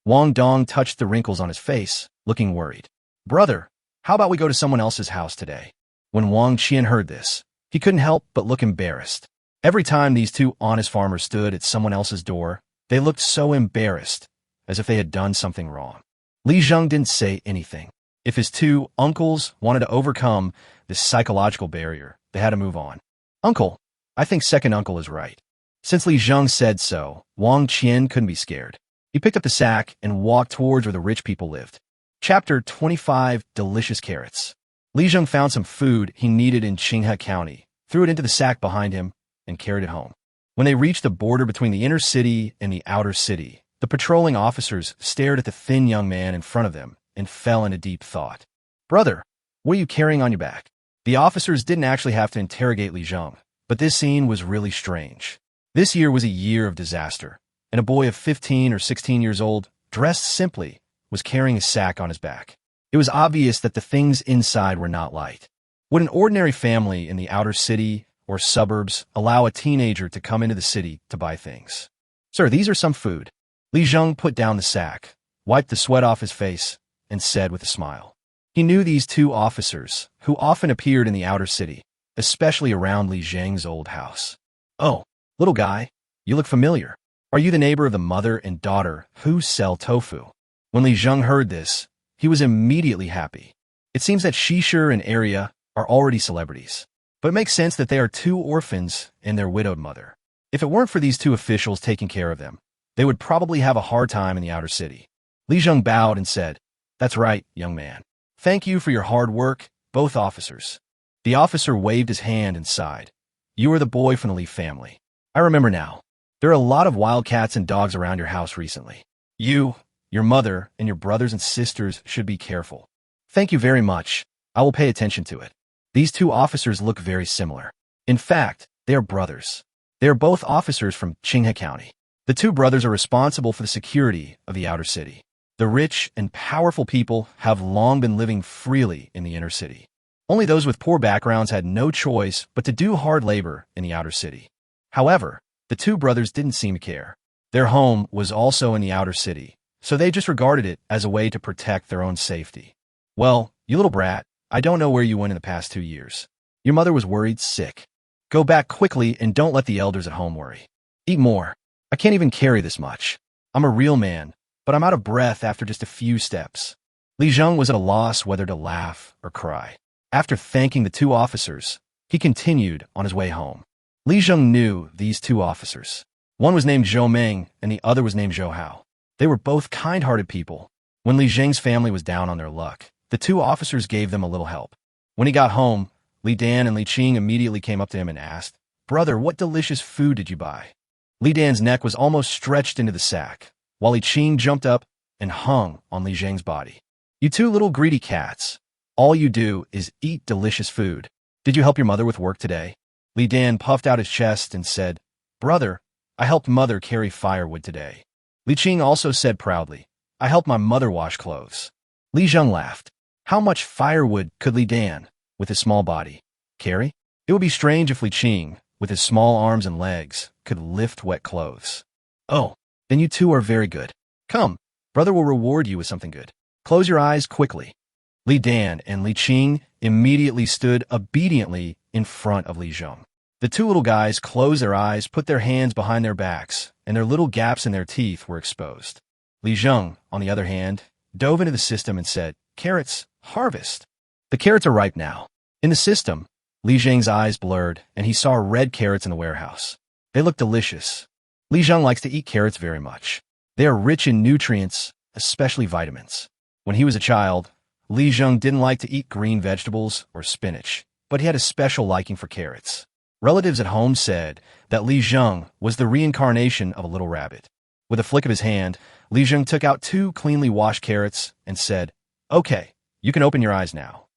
Wang Dong touched the wrinkles on his face, looking worried. Brother, how about we go to someone else's house today? When Wang Qian heard this, he couldn't help but look embarrassed. Every time these two honest farmers stood at someone else's door, they looked so embarrassed, as if they had done something wrong. Li Zheng didn't say anything. If his two uncles wanted to overcome this psychological barrier, they had to move on. Uncle, I think second uncle is right. Since Li Zheng said so, Wang Qian couldn't be scared. He picked up the sack and walked towards where the rich people lived. Chapter 25, Delicious Carrots. Li Zheng found some food he needed in Qinghe County, threw it into the sack behind him, and carried it home. When they reached the border between the inner city and the outer city, the patrolling officers stared at the thin young man in front of them and fell into deep thought. Brother, what are you carrying on your back? The officers didn't actually have to interrogate Li Zheng, but this scene was really strange. This year was a year of disaster, and a boy of 15 or 16 years old, dressed simply, was carrying a sack on his back. It was obvious that the things inside were not light. Would an ordinary family in the outer city or suburbs allow a teenager to come into the city to buy things? Sir, these are some food. Li Zheng put down the sack, wiped the sweat off his face, and said with a smile. He knew these two officers, who often appeared in the outer city, especially around Li Zheng's old house. Oh, little guy, you look familiar. Are you the neighbor of the mother and daughter who sell tofu? When Li Zheng heard this, he was immediately happy. It seems that Shisher and Arya are already celebrities, but it makes sense that they are two orphans and their widowed mother. If it weren't for these two officials taking care of them, they would probably have a hard time in the outer city. Li Zheng bowed and said, That's right, young man. Thank you for your hard work, both officers. The officer waved his hand and sighed. You are the boy from the Li family. I remember now. There are a lot of wild cats and dogs around your house recently. You, your mother, and your brothers and sisters should be careful. Thank you very much. I will pay attention to it. These two officers look very similar. In fact, they are brothers. They are both officers from Qinghe County. The two brothers are responsible for the security of the outer city. The rich and powerful people have long been living freely in the inner city. Only those with poor backgrounds had no choice but to do hard labor in the outer city. However, the two brothers didn't seem to care. Their home was also in the outer city, so they just regarded it as a way to protect their own safety. Well, you little brat, I don't know where you went in the past 2 years. Your mother was worried sick. Go back quickly and don't let the elders at home worry. Eat more. I can't even carry this much. I'm a real man, but I'm out of breath after just a few steps. Li Zheng was at a loss whether to laugh or cry. After thanking the two officers, he continued on his way home. Li Zheng knew these two officers. One was named Zhou Meng and the other was named Zhou Hao. They were both kind-hearted people. When Li Zheng's family was down on their luck, the two officers gave them a little help. When he got home, Li Dan and Li Qing immediately came up to him and asked, Brother, what delicious food did you buy? Li Dan's neck was almost stretched into the sack, while Li Qing jumped up and hung on Li Zheng's body. You two little greedy cats. All you do is eat delicious food. Did you help your mother with work today? Li Dan puffed out his chest and said, Brother, I helped mother carry firewood today. Li Qing also said proudly, I helped my mother wash clothes. Li Zheng laughed. How much firewood could Li Dan, with his small body, carry? It would be strange if Li Qing, with his small arms and legs, could lift wet clothes. Oh, then you two are very good. Come, brother will reward you with something good. Close your eyes quickly. Li Dan and Li Qing immediately stood obediently in front of Li Zheng. The two little guys closed their eyes, put their hands behind their backs, and their little gaps in their teeth were exposed. Li Zheng, on the other hand, dove into the system and said, "Carrots, harvest." The carrots are ripe now. In the system, Li Zheng's eyes blurred, and he saw red carrots in the warehouse. They looked delicious. Li Zheng likes to eat carrots very much. They are rich in nutrients, especially vitamins. When he was a child, Li Zheng didn't like to eat green vegetables or spinach, but he had a special liking for carrots. Relatives at home said that Li Zheng was the reincarnation of a little rabbit. With a flick of his hand, Li Zheng took out 2 cleanly washed carrots and said, "Okay, you can open your eyes now."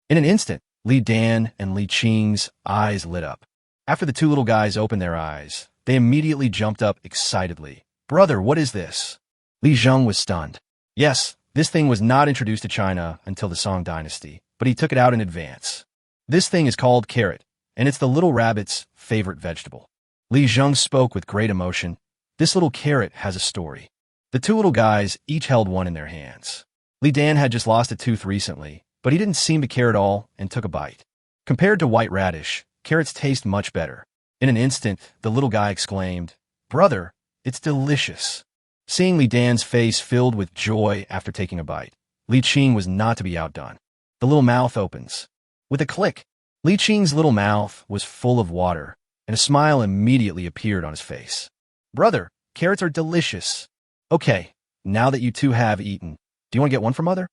In an instant, Li Dan and Li Qing's eyes lit up. After the 2 little guys opened their eyes, they immediately jumped up excitedly. "Brother, what is this?" Li Zheng was stunned. Yes, this thing was not introduced to China until the Song dynasty, but he took it out in advance. This thing is called carrot, and it's the little rabbit's favorite vegetable. Li Zheng spoke with great emotion. This little carrot has a story. The 2 little guys each held one in their hands. Li Dan had just lost a tooth recently, but he didn't seem to care at all and took a bite. Compared to white radish, carrots taste much better. In an instant, the little guy exclaimed, "Brother, it's delicious." Seeing Li Dan's face filled with joy after taking a bite, Li Qing was not to be outdone. The little mouth opens. With a click, Li Qing's little mouth was full of water, and a smile immediately appeared on his face. "Brother, carrots are delicious. Okay, now that you two have eaten, do you want to get one for Mother?"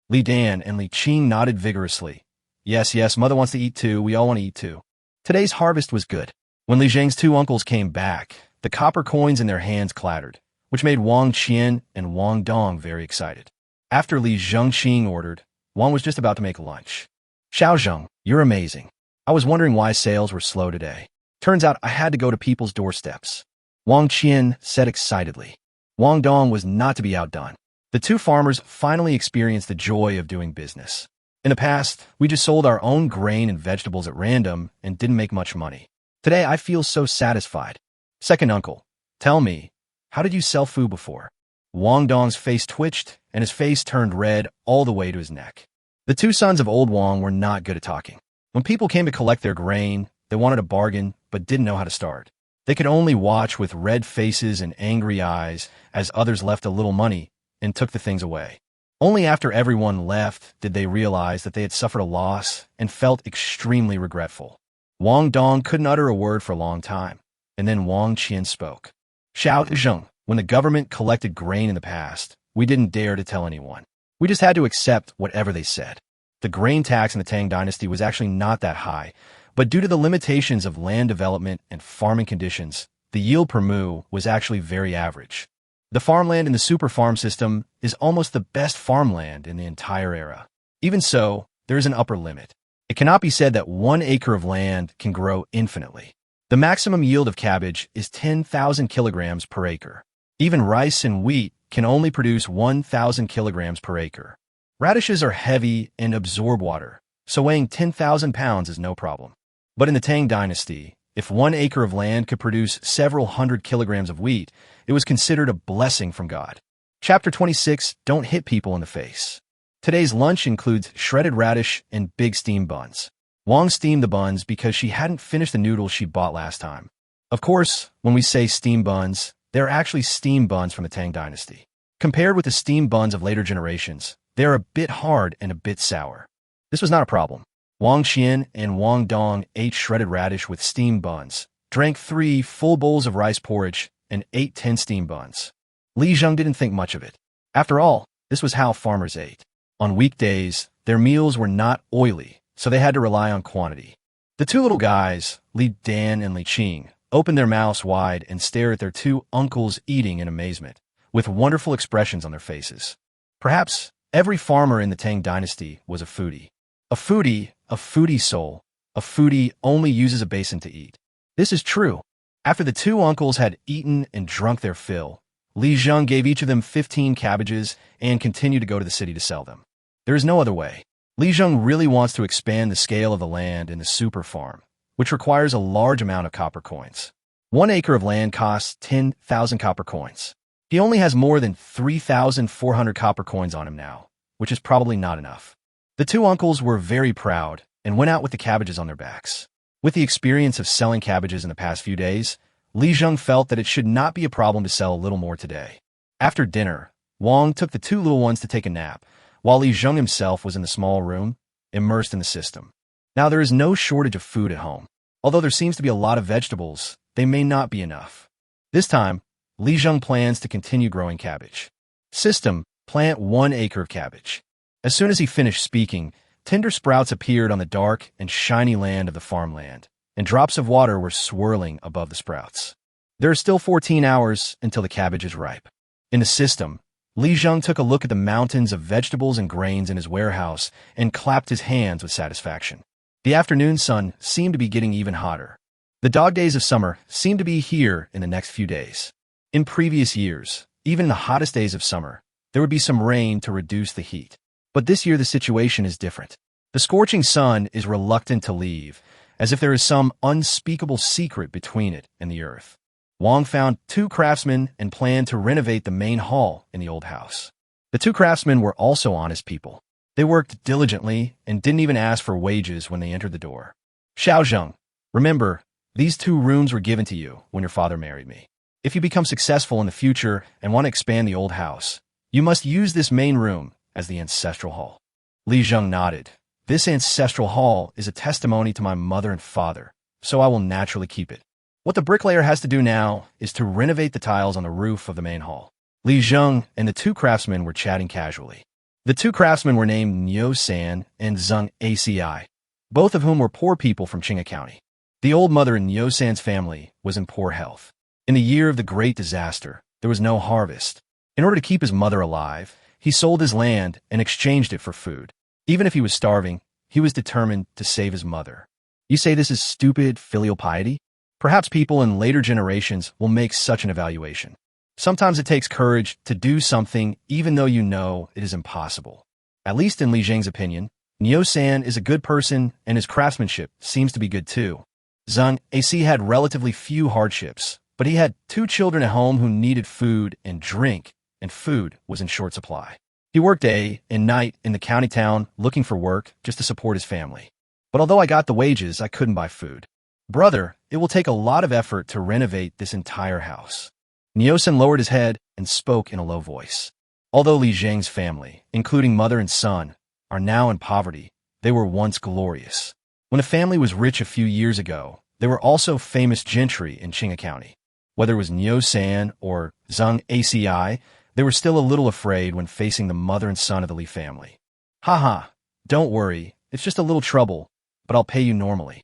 Li Dan and Li Qing nodded vigorously. Yes, Mother wants to eat too. We all want to eat too. Today's harvest was good. When Li Zheng's 2 uncles came back, the copper coins in their hands clattered, which made Wang Qian and Wang Dong very excited. After Li Zhengqing ordered, Wang was just about to make lunch. "Xiao Zheng, you're amazing. I was wondering why sales were slow today. Turns out I had to go to people's doorsteps," Wang Qian said excitedly. Wang Dong was not to be outdone. The 2 farmers finally experienced the joy of doing business. In the past, we just sold our own grain and vegetables at random and didn't make much money. Today, I feel so satisfied. Second uncle, tell me, how did you sell food before? Wang Dong's face twitched, and his face turned red all the way to his neck. The 2 sons of old Wang were not good at talking. When people came to collect their grain, they wanted a bargain, but didn't know how to start. They could only watch with red faces and angry eyes as others left a little money and took the things away. Only after everyone left did they realize that they had suffered a loss and felt extremely regretful. Wang Dong couldn't utter a word for a long time, and then Wang Qian spoke. "Xiao Zheng, when the government collected grain in the past, we didn't dare to tell anyone. We just had to accept whatever they said. The grain tax in the Tang dynasty was actually not that high, but due to the limitations of land development and farming conditions, the yield per mu was actually very average. The farmland in the super farm system is almost the best farmland in the entire era. Even so, there is an upper limit. It cannot be said that 1 acre of land can grow infinitely. The maximum yield of cabbage is 10,000 kilograms per acre. Even rice and wheat can only produce 1,000 kilograms per acre. Radishes are heavy and absorb water, so weighing 10,000 pounds is no problem. But in the Tang dynasty, if 1 acre of land could produce several hundred kilograms of wheat, it was considered a blessing from God. Chapter 26, Don't Hit People in the Face. Today's lunch includes shredded radish and big steamed buns. Wang steamed the buns because she hadn't finished the noodles she bought last time. Of course, when we say steamed buns, they're actually steamed buns from the Tang dynasty. Compared with the steamed buns of later generations, they're a bit hard and a bit sour. This was not a problem. Wang Qian and Wang Dong ate shredded radish with steamed buns, drank 3 full bowls of rice porridge, and ate 10 steamed buns. Li Zheng didn't think much of it. After all, this was how farmers ate. On weekdays, their meals were not oily, so they had to rely on quantity. The 2 little guys, Li Dan and Li Qing, opened their mouths wide and stared at their 2 uncles eating in amazement, with wonderful expressions on their faces. Perhaps every farmer in the Tang dynasty was a foodie. A foodie soul. A foodie only uses a basin to eat. This is true. After the 2 uncles had eaten and drunk their fill, Li Zheng gave each of them 15 cabbages and continued to go to the city to sell them. There is no other way. Li Zheng really wants to expand the scale of the land in the super farm, which requires a large amount of copper coins. 1 acre of land costs 10,000 copper coins. He only has more than 3,400 copper coins on him now, which is probably not enough. The two uncles were very proud and went out with the cabbages on their backs. With the experience of selling cabbages in the past few days, Li Zheng felt that it should not be a problem to sell a little more today. After dinner, Wang took the two little ones to take a nap, while Li Zheng himself was in the small room, immersed in the system. Now there is no shortage of food at home. Although there seems to be a lot of vegetables, they may not be enough. This time, Li Zheng plans to continue growing cabbage. System: plant 1 acre of cabbage. As soon as he finished speaking, tender sprouts appeared on the dark and shiny land of the farmland, and drops of water were swirling above the sprouts. There are still 14 hours until the cabbage is ripe. In the system, Li Zheng took a look at the mountains of vegetables and grains in his warehouse and clapped his hands with satisfaction. The afternoon sun seemed to be getting even hotter. The dog days of summer seemed to be here in the next few days. In previous years, even in the hottest days of summer, there would be some rain to reduce the heat. But this year the situation is different. The scorching sun is reluctant to leave, as if there is some unspeakable secret between it and the earth. Wang found 2 craftsmen and planned to renovate the main hall in the old house. The 2 craftsmen were also honest people. They worked diligently and didn't even ask for wages when they entered the door. Xiaozheng, remember, these 2 rooms were given to you when your father married me. If you become successful in the future and want to expand the old house, you must use this main room as the ancestral hall. Li Zheng nodded. This ancestral hall is a testimony to my mother and father, so I will naturally keep it. What the bricklayer has to do now is to renovate the tiles on the roof of the main hall. Li Zheng and the 2 craftsmen were chatting casually. The 2 craftsmen were named Niu San and Zheng Aci, both of whom were poor people from Qinghe County. The old mother in Niu San's family was in poor health. In the year of the Great Disaster, there was no harvest. In order to keep his mother alive, he sold his land and exchanged it for food. Even if he was starving, he was determined to save his mother. You say this is stupid filial piety? Perhaps people in later generations will make such an evaluation. Sometimes it takes courage to do something even though you know it is impossible. At least in Li Zheng's opinion, Niu San is a good person and his craftsmanship seems to be good too. Zheng Aci had relatively few hardships, but he had 2 children at home who needed food and drink, and food was in short supply. He worked day and night in the county town looking for work just to support his family. But although I got the wages, I couldn't buy food. Brother, it will take a lot of effort to renovate this entire house. Niu San lowered his head and spoke in a low voice. Although Li Zheng's family, including mother and son, are now in poverty, they were once glorious. When a family was rich a few years ago, they were also famous gentry in Qinghe County. Whether it was Niu San or Zheng Aci, they were still a little afraid when facing the mother and son of the Li family. Haha, don't worry, it's just a little trouble, but I'll pay you normally.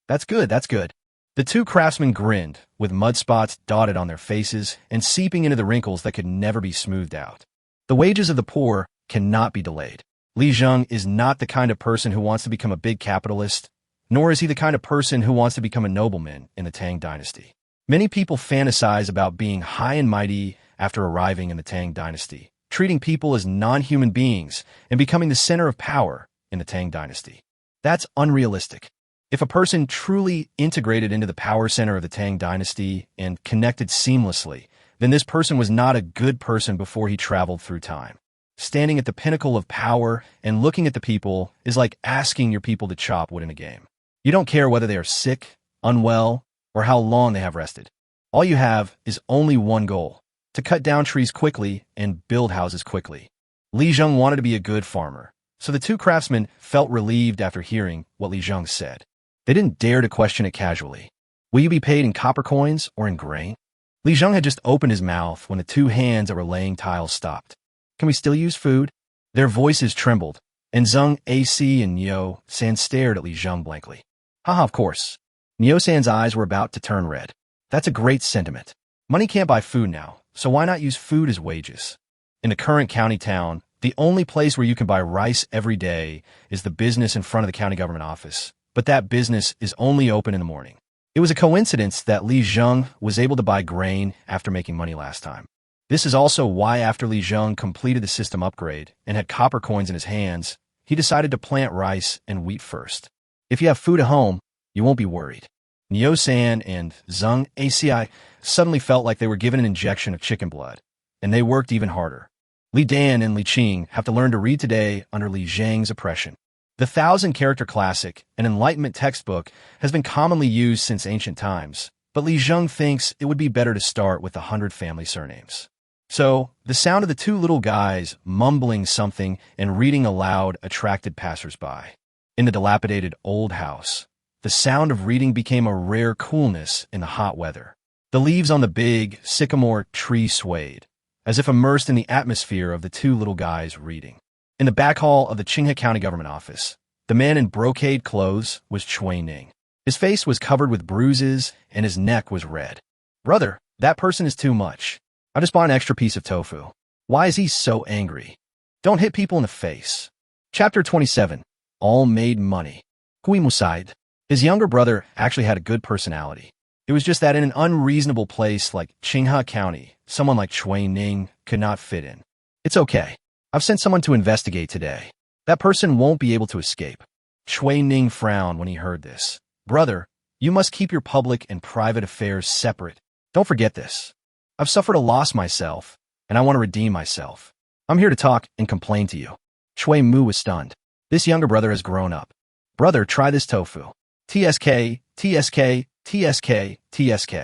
That's good, that's good. The 2 craftsmen grinned, with mud spots dotted on their faces and seeping into the wrinkles that could never be smoothed out. The wages of the poor cannot be delayed. Li Zheng is not the kind of person who wants to become a big capitalist, nor is he the kind of person who wants to become a nobleman in the Tang dynasty. Many people fantasize about being high and mighty after arriving in the Tang dynasty, treating people as non-human beings and becoming the center of power in the Tang dynasty. That's unrealistic. If a person truly integrated into the power center of the Tang dynasty and connected seamlessly, then this person was not a good person before he traveled through time. Standing at the pinnacle of power and looking at the people is like asking your people to chop wood in a game. You don't care whether they are sick, unwell, or how long they have rested. All you have is only one goal: to cut down trees quickly and build houses quickly. Li Zheng wanted to be a good farmer, so the 2 craftsmen felt relieved after hearing what Li Zheng said. They didn't dare to question it casually. Will you be paid in copper coins or in grain? Li Zheng had just opened his mouth when the 2 hands that were laying tiles stopped. Can we still use food? Their voices trembled, and Zheng Aci and Niu San stared at Li Zheng blankly. Haha, of course. Niu San's eyes were about to turn red. That's a great sentiment. Money can't buy food now, so why not use food as wages? In the current county town, the only place where you can buy rice every day is the business in front of the county government office, but that business is only open in the morning. It was a coincidence that Li Zheng was able to buy grain after making money last time. This is also why after Li Zheng completed the system upgrade and had copper coins in his hands, he decided to plant rice and wheat first. If you have food at home, you won't be worried. Niu San and Zheng Aci suddenly felt like they were given an injection of chicken blood, and they worked even harder. Li Dan and Li Qing have to learn to read today under Li Zheng's oppression. The 1,000-character classic, an Enlightenment textbook, has been commonly used since ancient times, but Li Zheng thinks it would be better to start with 100 family surnames. So, the sound of the two little guys mumbling something and reading aloud attracted passersby. In the dilapidated old house, the sound of reading became a rare coolness in the hot weather. The leaves on the big sycamore tree swayed, as if immersed in the atmosphere of the two little guys reading. In the back hall of the Qinghe County government office, the man in brocade clothes was Chui Ning. His face was covered with bruises and his neck was red. Brother, that person is too much. I just bought an extra piece of tofu. Why is he so angry? Don't hit people in the face. Chapter 27. All made money. Hui Musaid. His younger brother actually had a good personality. It was just that in an unreasonable place like Qinghe County, someone like Chui Ning could not fit in. It's okay. I've sent someone to investigate today. That person won't be able to escape. Chui Ning frowned when he heard this. Brother, you must keep your public and private affairs separate. Don't forget this. I've suffered a loss myself, and I want to redeem myself. I'm here to talk and complain to you. Chui Mu was stunned. This younger brother has grown up. Brother, try this tofu. TSK, TSK, TSK, TSK.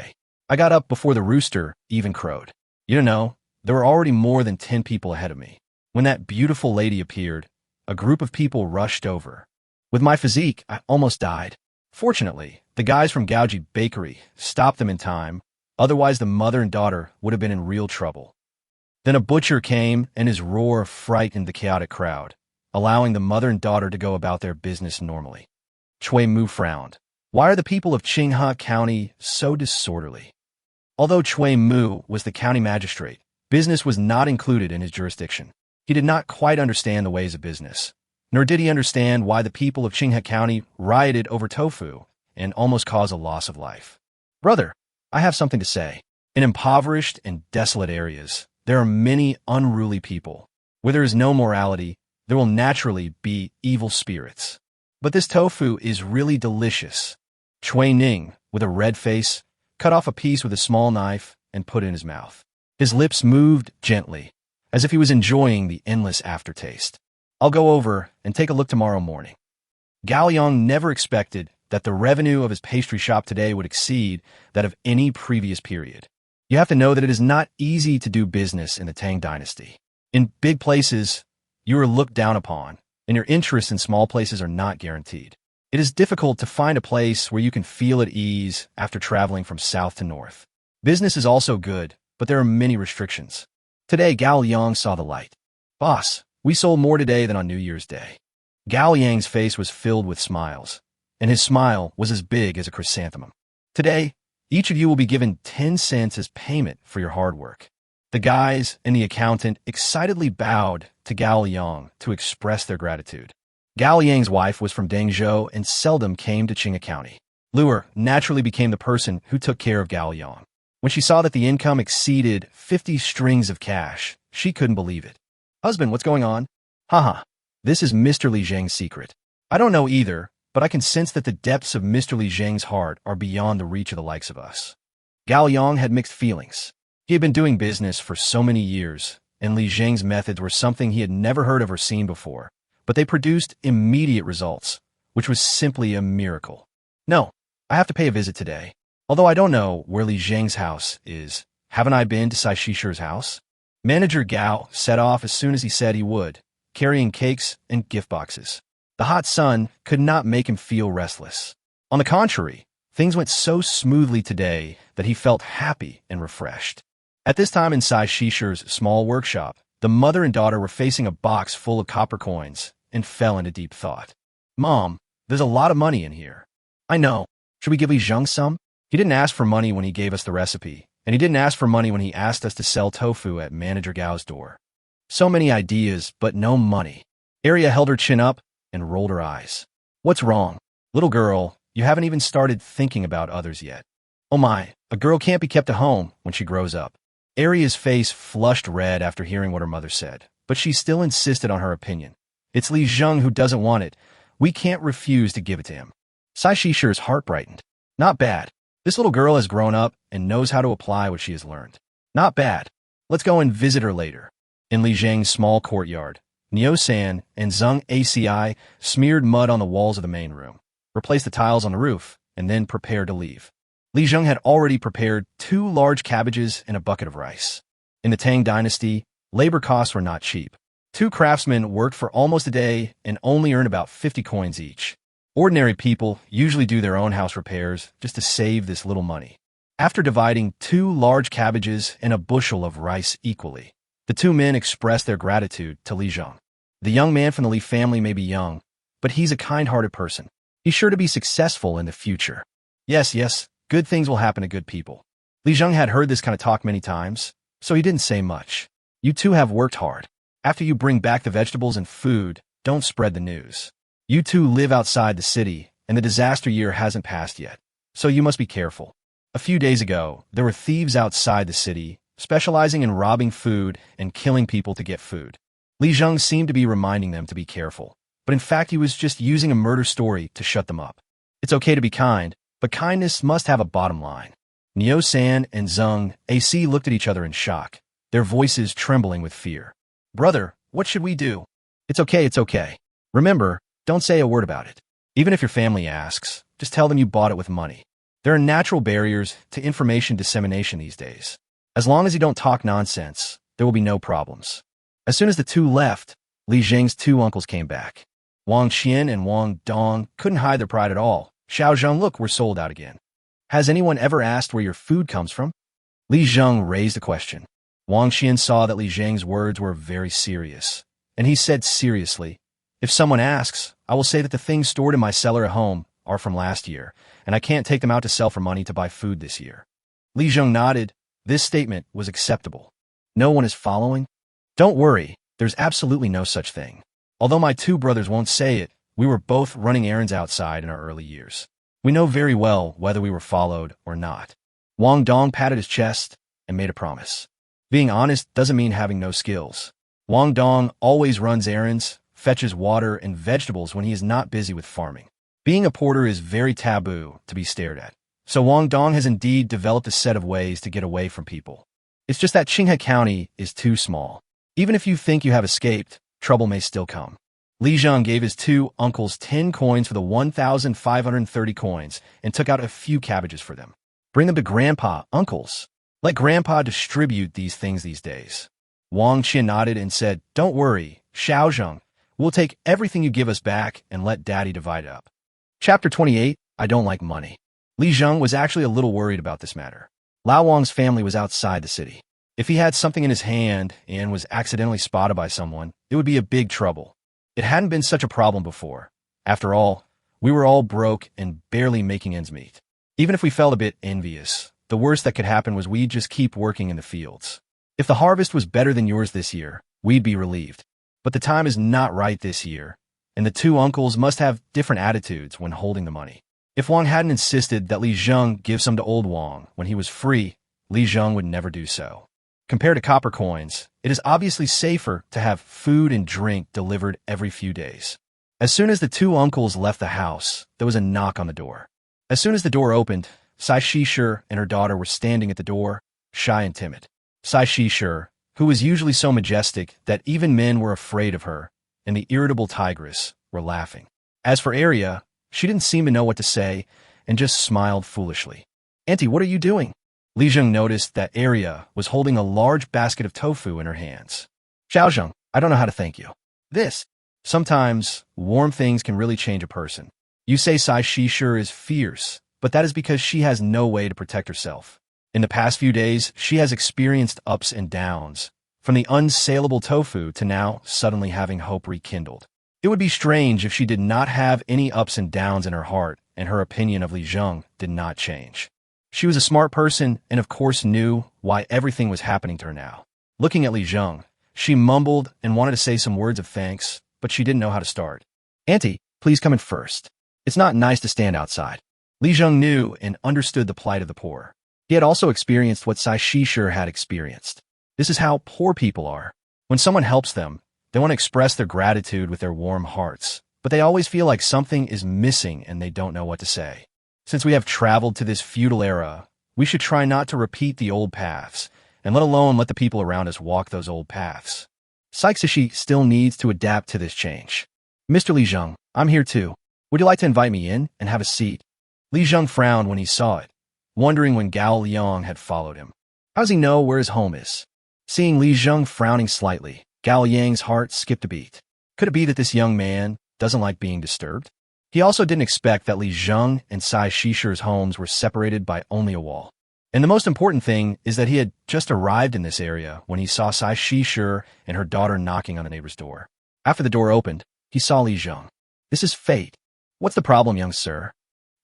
I got up before the rooster even crowed. You know, there were already more than 10 people ahead of me. When that beautiful lady appeared, a group of people rushed over. With my physique, I almost died. Fortunately, the guys from Gaoji Bakery stopped them in time, otherwise the mother and daughter would have been in real trouble. Then a butcher came, and his roar frightened the chaotic crowd, allowing the mother and daughter to go about their business normally. Chui Mu frowned. Why are the people of Qinghe County so disorderly? Although Chui Mu was the county magistrate, business was not included in his jurisdiction. He did not quite understand the ways of business, nor did he understand why the people of Qinghe County rioted over tofu and almost caused a loss of life. Brother, I have something to say. In impoverished and desolate areas, there are many unruly people. Where there is no morality, there will naturally be evil spirits. But this tofu is really delicious. Chui Ning, with a red face, cut off a piece with a small knife and put it in his mouth. His lips moved gently, as if he was enjoying the endless aftertaste. I'll go over and take a look tomorrow morning. Gao Yang never expected that the revenue of his pastry shop today would exceed that of any previous period. You have to know that it is not easy to do business in the Tang dynasty. In big places, you are looked down upon, and your interests in small places are not guaranteed. It is difficult to find a place where you can feel at ease after traveling from south to north. Business is also good, but there are many restrictions. Today, Gao Yang saw the light. Boss, we sold more today than on New Year's Day. Gao Yang's face was filled with smiles, and his smile was as big as a chrysanthemum. Today, each of you will be given 10 cents as payment for your hard work. The guys and the accountant excitedly bowed to Gao Yang to express their gratitude. Gao Yang's wife was from Dangzhou and seldom came to Qinghe County. Luer naturally became the person who took care of Gao Yang. When she saw that the income exceeded 50 strings of cash, she couldn't believe it. Husband, what's going on? Haha, this is Mr. Li Zheng's secret. I don't know either, but I can sense that the depths of Mr. Li Zheng's heart are beyond the reach of the likes of us. Gao Yang had mixed feelings. He had been doing business for so many years, and Li Zheng's methods were something he had never heard of or seen before, but they produced immediate results, which was simply a miracle. No, I have to pay a visit today. Although I don't know where Li Zheng's house is, haven't I been to Sai Shishi's house? Manager Gao set off as soon as he said he would, carrying cakes and gift boxes. The hot sun could not make him feel restless. On the contrary, things went so smoothly today that he felt happy and refreshed. At this time in Sai Shishi's small workshop, the mother and daughter were facing a box full of copper coins and fell into deep thought. Mom, there's a lot of money in here. I know. Should we give Li Zheng some? He didn't ask for money when he gave us the recipe, and he didn't ask for money when he asked us to sell tofu at Manager Gao's door. So many ideas, but no money. Arya held her chin up and rolled her eyes. What's wrong? Little girl, you haven't even started thinking about others yet. Oh my, a girl can't be kept at home when she grows up. Aria's face flushed red after hearing what her mother said, but she still insisted on her opinion. It's Li Zheng who doesn't want it. We can't refuse to give it to him. Sai Shishi's heart brightened. Not bad. This little girl has grown up and knows how to apply what she has learned. Not bad. Let's go and visit her later. In Li Zheng's small courtyard, Niu San and Zheng Aci smeared mud on the walls of the main room, replaced the tiles on the roof, and then prepared to leave. Li Zheng had already prepared 2 large cabbages and a bucket of rice. In the Tang dynasty, labor costs were not cheap. 2 craftsmen worked for almost a day and only earned about 50 coins each. Ordinary people usually do their own house repairs just to save this little money. After dividing 2 large cabbages and a bushel of rice equally, the 2 men expressed their gratitude to Li Zheng. The young man from the Li family may be young, but he's a kind-hearted person. He's sure to be successful in the future. Yes, good things will happen to good people. Li Zheng had heard this kind of talk many times, so he didn't say much. You 2 have worked hard. After you bring back the vegetables and food, don't spread the news. You 2 live outside the city, and the disaster year hasn't passed yet, so you must be careful. A few days ago, there were thieves outside the city, specializing in robbing food and killing people to get food. Li Zheng seemed to be reminding them to be careful, but in fact he was just using a murder story to shut them up. It's okay to be kind, but kindness must have a bottom line. Niu San and Zheng Ac looked at each other in shock, their voices trembling with fear. Brother, what should we do? It's okay. Remember, don't say a word about it. Even if your family asks, just tell them you bought it with money. There are natural barriers to information dissemination these days. As long as you don't talk nonsense, there will be no problems. As soon as the 2 left, Li Zheng's 2 uncles came back. Wang Qian and Wang Dong couldn't hide their pride at all. Xiao Zheng, look, we're sold out again. Has anyone ever asked where your food comes from? Li Zheng raised a question. Wang Qian saw that Li Zheng's words were very serious, and he said seriously, if someone asks, I will say that the things stored in my cellar at home are from last year, and I can't take them out to sell for money to buy food this year. Li Zheng nodded. This statement was acceptable. No one is following? Don't worry, there's absolutely no such thing. Although my 2 brothers won't say it, we were both running errands outside in our early years. We know very well whether we were followed or not. Wang Dong patted his chest and made a promise. Being honest doesn't mean having no skills. Wang Dong always runs errands, fetches water and vegetables when he is not busy with farming. Being a porter is very taboo to be stared at. So Wang Dong has indeed developed a set of ways to get away from people. It's just that Qinghe County is too small. Even if you think you have escaped, trouble may still come. Li Zheng gave his 2 uncles 10 coins for the 1,530 coins and took out a few cabbages for them. Bring them to Grandpa, uncles. Let Grandpa distribute these things these days. Wang Qian nodded and said, don't worry, Xiao Zheng. We'll take everything you give us back and let Daddy divide it up. Chapter 28, I don't like money. Li Zheng was actually a little worried about this matter. Lao Wang's family was outside the city. If he had something in his hand and was accidentally spotted by someone, it would be a big trouble. It hadn't been such a problem before. After all, we were all broke and barely making ends meet. Even if we felt a bit envious, the worst that could happen was we'd just keep working in the fields. If the harvest was better than yours this year, we'd be relieved. But the time is not right this year, and the 2 uncles must have different attitudes when holding the money. If Wang hadn't insisted that Li Zheng give some to old Wang when he was free, Li Zheng would never do so. Compared to copper coins, it is obviously safer to have food and drink delivered every few days. As soon as the 2 uncles left the house, there was a knock on the door. As soon as the door opened, Sai Shishi and her daughter were standing at the door, shy and timid. Sai Shishi, who was usually so majestic that even men were afraid of her, and the irritable tigress were laughing. As for Aria, she didn't seem to know what to say and just smiled foolishly. Auntie, what are you doing? Li Zheng noticed that Aria was holding a large basket of tofu in her hands. Xiao Zheng, I don't know how to thank you. Sometimes, warm things can really change a person. You say Sai Shishi is fierce, but that is because she has no way to protect herself. In the past few days, she has experienced ups and downs, from the unsaleable tofu to now suddenly having hope rekindled. It would be strange if she did not have any ups and downs in her heart, and her opinion of Li Zheng did not change. She was a smart person and of course knew why everything was happening to her now. Looking at Li Zheng, she mumbled and wanted to say some words of thanks, but she didn't know how to start. Auntie, please come in first. It's not nice to stand outside. Li Zheng knew and understood the plight of the poor. He had also experienced what Sai Shishir had experienced. This is how poor people are. When someone helps them, they want to express their gratitude with their warm hearts, but they always feel like something is missing and they don't know what to say. Since we have traveled to this feudal era, we should try not to repeat the old paths, and let alone let the people around us walk those old paths. Saixishi still needs to adapt to this change. Mr. Li Zheng, I'm here too. Would you like to invite me in and have a seat? Li Zheng frowned when he saw it, wondering when Gao Liang had followed him. How does he know where his home is? Seeing Li Zheng frowning slightly, Gao Liang's heart skipped a beat. Could it be that this young man doesn't like being disturbed? He also didn't expect that Li Zheng and Sai Shishir's homes were separated by only a wall. And the most important thing is that he had just arrived in this area when he saw Sai Shishir and her daughter knocking on the neighbor's door. After the door opened, he saw Li Zheng. This is fate. What's the problem, young sir?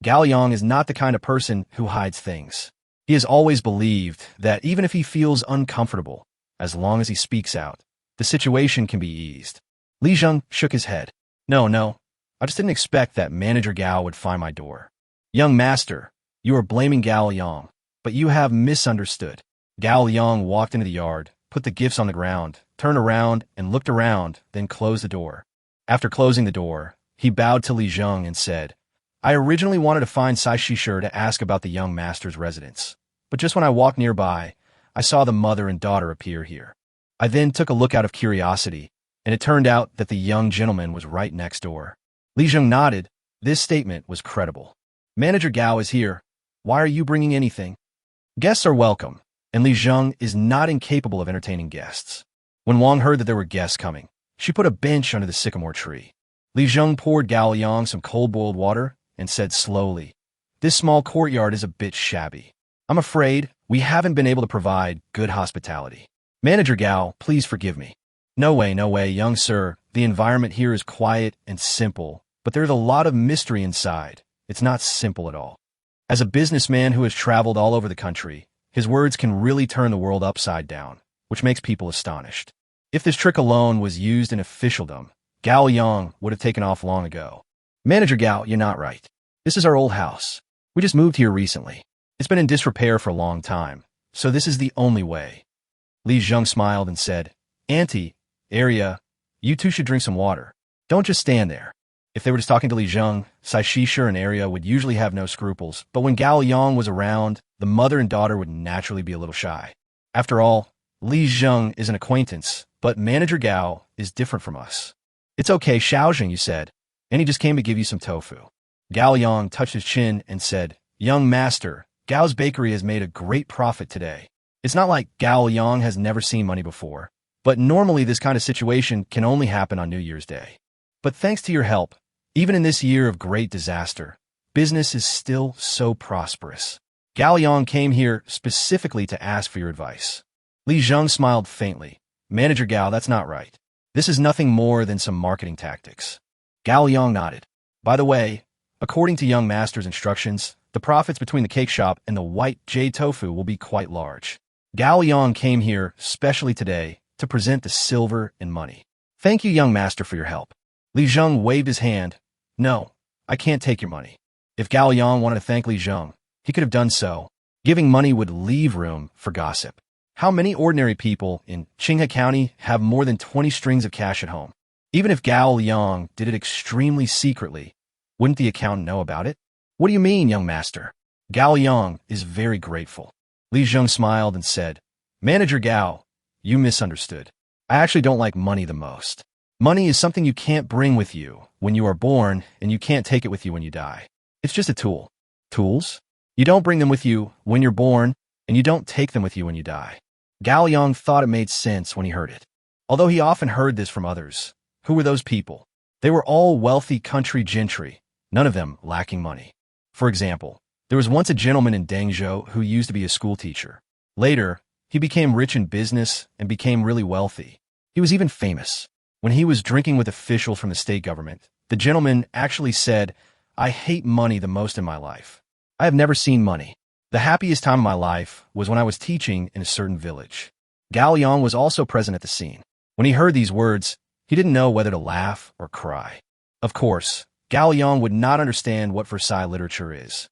Gao Liang is not the kind of person who hides things. He has always believed that even if he feels uncomfortable, as long as he speaks out, the situation can be eased. Li Zheng shook his head. No, I just didn't expect that Manager Gao would find my door. Young master, you are blaming Gao Liang, but you have misunderstood. Gao Liang walked into the yard, put the gifts on the ground, turned around and looked around, then closed the door. After closing the door, he bowed to Li Zheng and said, I originally wanted to find Sai Shishir to ask about the young master's residence, but just when I walked nearby, I saw the mother and daughter appear here. I then took a look out of curiosity, and it turned out that the young gentleman was right next door. Li Zheng nodded. This statement was credible. Manager Gao is here. Why are you bringing anything? Guests are welcome, and Li Zheng is not incapable of entertaining guests. When Wang heard that there were guests coming, she put a bench under the sycamore tree. Li Zheng poured Gao Liang some cold-boiled water and said slowly, This small courtyard is a bit shabby. I'm afraid we haven't been able to provide good hospitality. Manager Gao, please forgive me. No way, young sir. The environment here is quiet and simple, but there's a lot of mystery inside. It's not simple at all. As a businessman who has traveled all over the country, his words can really turn the world upside down, which makes people astonished. If this trick alone was used in officialdom, Gao Liang would have taken off long ago. Manager Gao, you're not right. This is our old house. We just moved here recently. It's been in disrepair for a long time, so this is the only way. Li Zheng smiled and said, Auntie, Arya, you two should drink some water. Don't just stand there. If they were just talking to Li Zheng, Sai Shishir and Arya would usually have no scruples, but when Gao Liang was around, the mother and daughter would naturally be a little shy. After all, Li Zheng is an acquaintance, but Manager Gao is different from us. It's okay, Xiaozheng, you said, and he just came to give you some tofu. Gao Liang touched his chin and said, Young master, Gao's bakery has made a great profit today. It's not like Gao Liang has never seen money before, but normally this kind of situation can only happen on New Year's Day. But thanks to your help, even in this year of great disaster, business is still so prosperous. Gao Liang came here specifically to ask for your advice. Li Zheng smiled faintly. Manager Gao, that's not right. This is nothing more than some marketing tactics. Gao Liang nodded. By the way, according to young master's instructions, the profits between the cake shop and the white jade tofu will be quite large. Gao Liang came here specially today to present the silver and money. Thank you, young master, for your help. Li Zheng waved his hand. No, I can't take your money. If Gao Liang wanted to thank Li Zheng, he could have done so. Giving money would leave room for gossip. How many ordinary people in Qinghe County have more than 20 strings of cash at home? Even if Gao Liang did it extremely secretly, wouldn't the accountant know about it? What do you mean, young master? Gao Liang is very grateful. Li Zheng smiled and said, Manager Gao, you misunderstood. I actually don't like money the most. Money is something you can't bring with you when you are born, and you can't take it with you when you die. It's just a tool. Tools? You don't bring them with you when you're born, and you don't take them with you when you die. Gao Liang thought it made sense when he heard it. Although he often heard this from others. Who were those people? They were all wealthy country gentry, none of them lacking money. For example, there was once a gentleman in Dangzhou who used to be a schoolteacher. Later, he became rich in business and became really wealthy. He was even famous. When he was drinking with officials from the state government, the gentleman actually said, I hate money the most in my life. I have never seen money. The happiest time of my life was when I was teaching in a certain village. Gao Liang was also present at the scene. When he heard these words, he didn't know whether to laugh or cry. Of course, Gao Liang would not understand what Versailles literature is.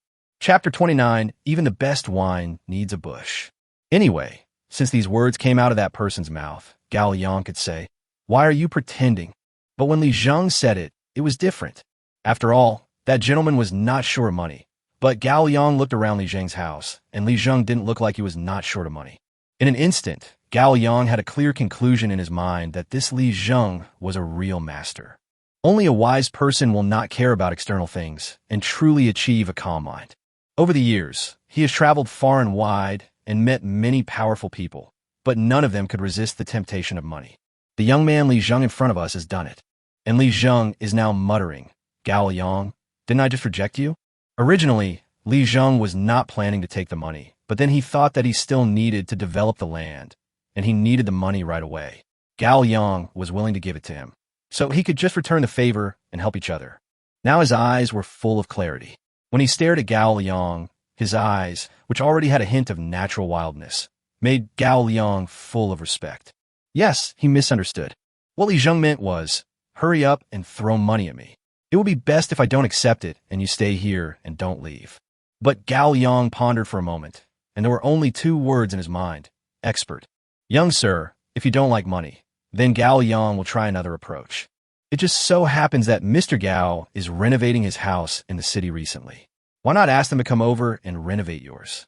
Chapter 29, Even the Best Wine Needs a Bush. Anyway, since these words came out of that person's mouth, Gao Yang could say, "Why are you pretending?" But when Li Zheng said it, it was different. After all, that gentleman was not short of money. But Gao Yang looked around Li Zheng's house, and Li Zheng didn't look like he was not short of money. In an instant, Gao Yang had a clear conclusion in his mind that this Li Zheng was a real master. Only a wise person will not care about external things and truly achieve a calm mind. Over the years, he has traveled far and wide and met many powerful people, but none of them could resist the temptation of money. The young man Li Zheng in front of us has done it. And Li Zheng is now muttering, "Gao Yang, didn't I just reject you?" Originally, Li Zheng was not planning to take the money, but then he thought that he still needed to develop the land, and he needed the money right away. Gao Yang was willing to give it to him, so he could just return the favor and help each other. Now his eyes were full of clarity. When he stared at Gao Yang, his eyes, which already had a hint of natural wildness, made Gao Yang full of respect. Yes, he misunderstood. What Li Zheng meant was, hurry up and throw money at me. It will be best if I don't accept it and you stay here and don't leave. But Gao Yang pondered for a moment, and there were only two words in his mind, expert. Young sir, if you don't like money, then Gao Yang will try another approach. It just so happens that Mr. Gao is renovating his house in the city recently. Why not ask them to come over and renovate yours?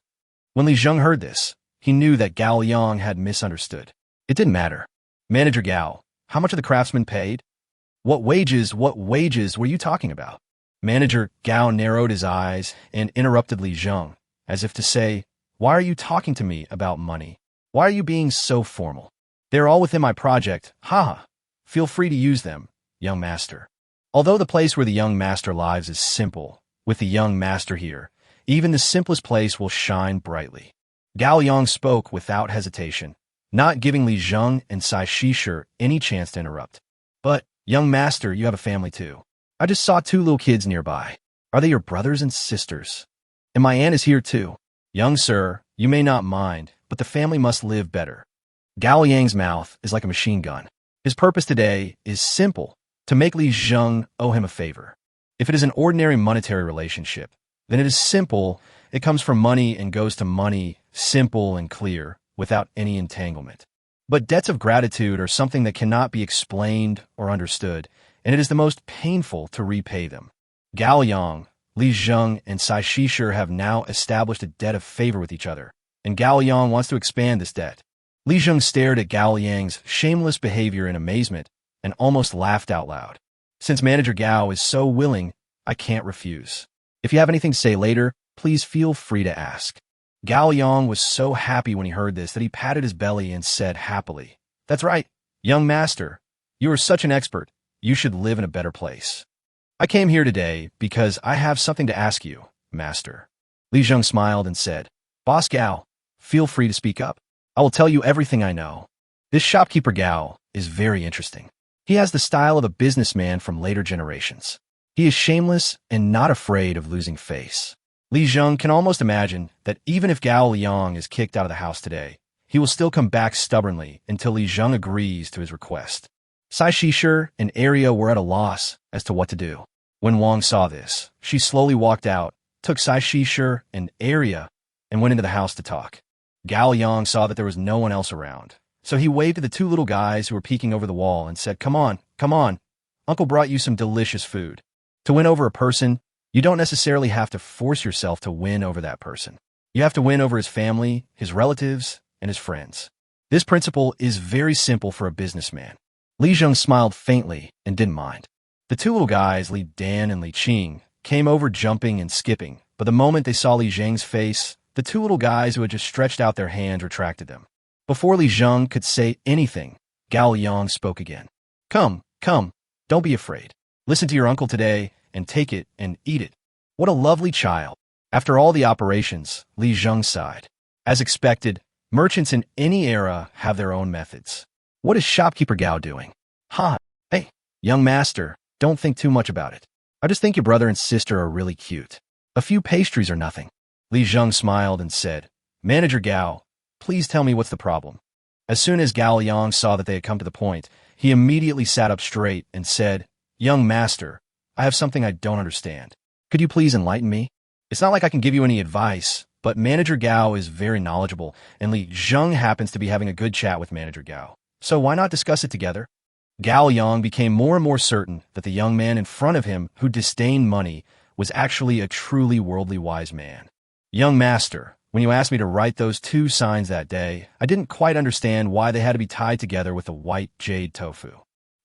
When Li Zheng heard this, he knew that Gao Yang had misunderstood. It didn't matter. Manager Gao, how much are the craftsmen paid? What wages were you talking about? Manager Gao narrowed his eyes and interrupted Li Zheng, as if to say, why are you talking to me about money? Why are you being so formal? They're all within my project, haha. Feel free to use them, young master. Although the place where the young master lives is simple, with the young master here, even the simplest place will shine brightly. Gao Yang spoke without hesitation, not giving Li Zheng and Sai Shisher any chance to interrupt. But, young master, you have a family too. I just saw two little kids nearby. Are they your brothers and sisters? And my aunt is here too. Young sir, you may not mind, but the family must live better. Gao Yang's mouth is like a machine gun. His purpose today is simple, to make Li Zheng owe him a favor. If it is an ordinary monetary relationship, then it is simple, it comes from money and goes to money, simple and clear, without any entanglement. But debts of gratitude are something that cannot be explained or understood, and it is the most painful to repay them. Gao Yang, Li Zheng, and Sai Shisher have now established a debt of favor with each other, and Gao Yang wants to expand this debt. Li Zheng stared at Gao Yang's shameless behavior in amazement and almost laughed out loud. Since Manager Gao is so willing, I can't refuse. If you have anything to say later, please feel free to ask. Gao Yang was so happy when he heard this that he patted his belly and said happily, "That's right, young master. You are such an expert. You should live in a better place. I came here today because I have something to ask you, master." Li Zheng smiled and said, "Boss Gao, feel free to speak up. I will tell you everything I know." This shopkeeper Gao is very interesting. He has the style of a businessman from later generations. He is shameless and not afraid of losing face. Li Zheng can almost imagine that even if Gao Liang is kicked out of the house today, he will still come back stubbornly until Li Zheng agrees to his request. Sai Shisher and Arya were at a loss as to what to do. When Wang saw this, she slowly walked out, took Sai Shisher and Arya, and went into the house to talk. Gao Yang saw that there was no one else around, so he waved to the two little guys who were peeking over the wall and said, come on, Uncle brought you some delicious food. To win over a person, you don't necessarily have to force yourself to win over that person. You have to win over his family, his relatives, and his friends. This principle is very simple for a businessman. Li Zheng smiled faintly and didn't mind. The two little guys, Li Dan and Li Qing, came over jumping and skipping, but the moment they saw Li Zheng's face, the two little guys who had just stretched out their hands retracted them. Before Li Zheng could say anything, Gao Yang spoke again. Come, don't be afraid. Listen to your uncle today and take it and eat it. What a lovely child. After all the operations, Li Zheng sighed. As expected, merchants in any era have their own methods. What is shopkeeper Gao doing? Hey, young master, don't think too much about it. I just think your brother and sister are really cute. A few pastries are nothing. Li Zheng smiled and said, Manager Gao, please tell me what's the problem. As soon as Gao Yang saw that they had come to the point, he immediately sat up straight and said, Young master, I have something I don't understand. Could you please enlighten me? It's not like I can give you any advice, but Manager Gao is very knowledgeable, and Li Zheng happens to be having a good chat with Manager Gao. So why not discuss it together? Gao Yang became more and more certain that the young man in front of him who disdained money was actually a truly worldly wise man. Young master, when you asked me to write those two signs that day, I didn't quite understand why they had to be tied together with a white jade tofu.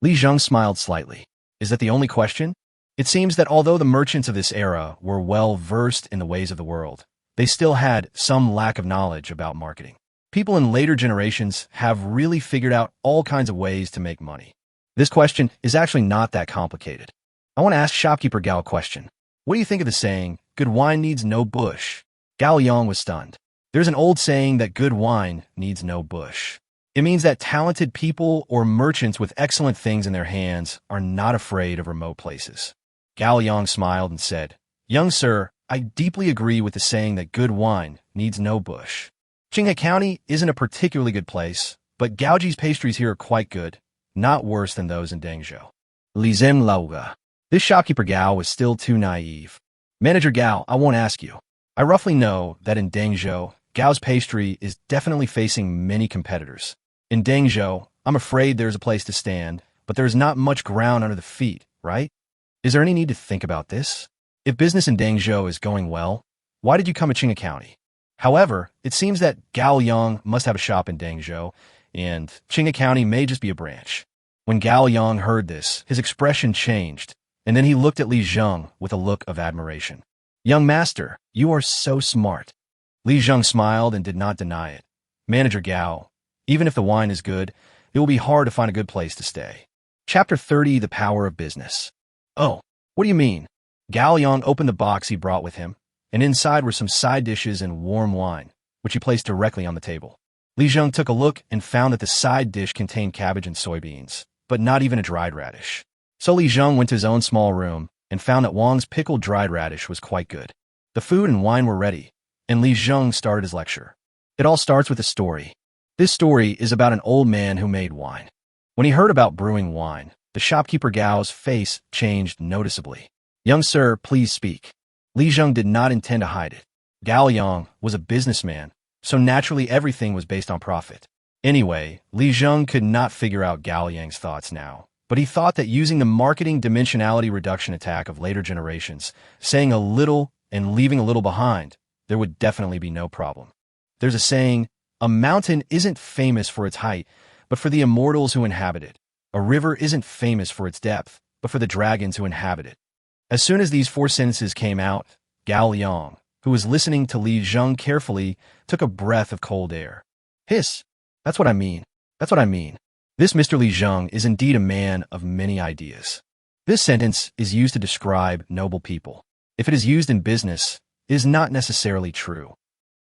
Li Zheng smiled slightly. Is that the only question? It seems that although the merchants of this era were well versed in the ways of the world, they still had some lack of knowledge about marketing. People in later generations have really figured out all kinds of ways to make money. This question is actually not that complicated. I want to ask shopkeeper Gao a question. What do you think of the saying, good wine needs no bush? Gao Yang was stunned. There's an old saying that good wine needs no bush. It means that talented people or merchants with excellent things in their hands are not afraid of remote places. Gao Yang smiled and said, Young sir, I deeply agree with the saying that good wine needs no bush. Qinghe County isn't a particularly good place, but Gaoji's pastries here are quite good, not worse than those in Dangzhou. Li Zem Lauga. This shopkeeper Gao was still too naive. Manager Gao, I won't ask you. I roughly know that in Dangzhou, Gao's pastry is definitely facing many competitors. In Dangzhou, I'm afraid there's a place to stand, but there's not much ground under the feet, right? Is there any need to think about this? If business in Dangzhou is going well, why did you come to Qinghe County? However, it seems that Gao Yang must have a shop in Dangzhou, and Qinghe County may just be a branch. When Gao Yang heard this, his expression changed, and then he looked at Li Zheng with a look of admiration. Young master, you are so smart. Li Zheng smiled and did not deny it. Manager Gao, even if the wine is good, it will be hard to find a good place to stay. Chapter 30, The Power of Business. Oh, what do you mean? Gao Yang opened the box he brought with him, and inside were some side dishes and warm wine, which he placed directly on the table. Li Zheng took a look and found that the side dish contained cabbage and soybeans, but not even a dried radish. So Li Zheng went to his own small room and found that Wang's pickled dried radish was quite good. The food and wine were ready, and Li Zheng started his lecture. It all starts with a story. This story is about an old man who made wine. When he heard about brewing wine, the shopkeeper Gao's face changed noticeably. Young sir, please speak. Li Zheng did not intend to hide it. Gao Yang was a businessman, so naturally everything was based on profit. Anyway, Li Zheng could not figure out Gao Yang's thoughts now, but he thought that using the marketing dimensionality reduction attack of later generations, saying a little and leaving a little behind, there would definitely be no problem. There's a saying, a mountain isn't famous for its height, but for the immortals who inhabit it. A river isn't famous for its depth, but for the dragons who inhabit it. As soon as these four sentences came out, Gao Yang, who was listening to Li Zheng carefully, took a breath of cold air. Hiss! That's what I mean. That's what I mean. This Mr. Li Zheng is indeed a man of many ideas. This sentence is used to describe noble people. If it is used in business, it is not necessarily true.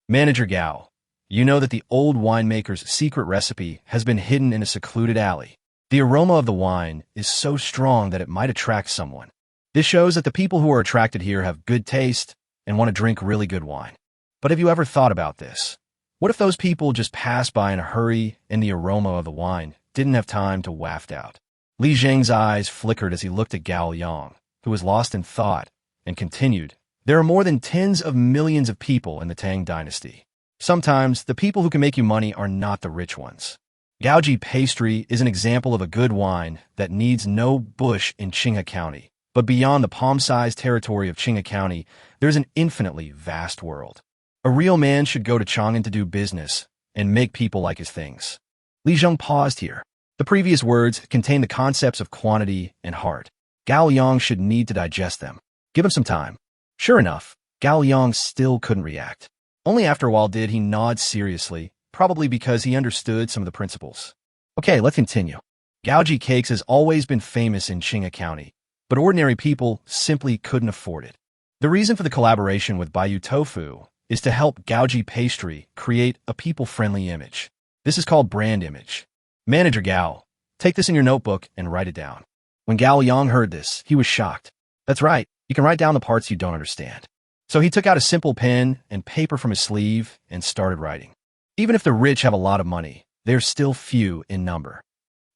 Manager Gao, you know that the old winemaker's secret recipe has been hidden in a secluded alley. The aroma of the wine is so strong that it might attract someone. This shows that the people who are attracted here have good taste and want to drink really good wine. But have you ever thought about this? What if those people just passed by in a hurry and the aroma of the wine didn't have time to waft out? Li Zheng's eyes flickered as he looked at Gao Yang, who was lost in thought, and continued, there are more than tens of millions of people in the Tang dynasty. Sometimes, the people who can make you money are not the rich ones. Gaoji pastry is an example of a good wine that needs no bush in Qinghe County. But beyond the palm-sized territory of Qinghe County, there's an infinitely vast world. A real man should go to Chang'an to do business and make people like his things. Li Zheng paused here. The previous words contain the concepts of quantity and heart. Gao Yang should need to digest them. Give him some time. Sure enough, Gao Yang still couldn't react. Only after a while did he nod seriously, probably because he understood some of the principles. Okay, let's continue. Gaoji cakes has always been famous in Qinghe County, but ordinary people simply couldn't afford it. The reason for the collaboration with Baiyu Tofu is to help Gaoji Pastry create a people-friendly image. This is called brand image. Manager Gao, take this in your notebook and write it down. When Gao Yang heard this, he was shocked. That's right, you can write down the parts you don't understand. So he took out a simple pen and paper from his sleeve and started writing. Even if the rich have a lot of money, they're still few in number.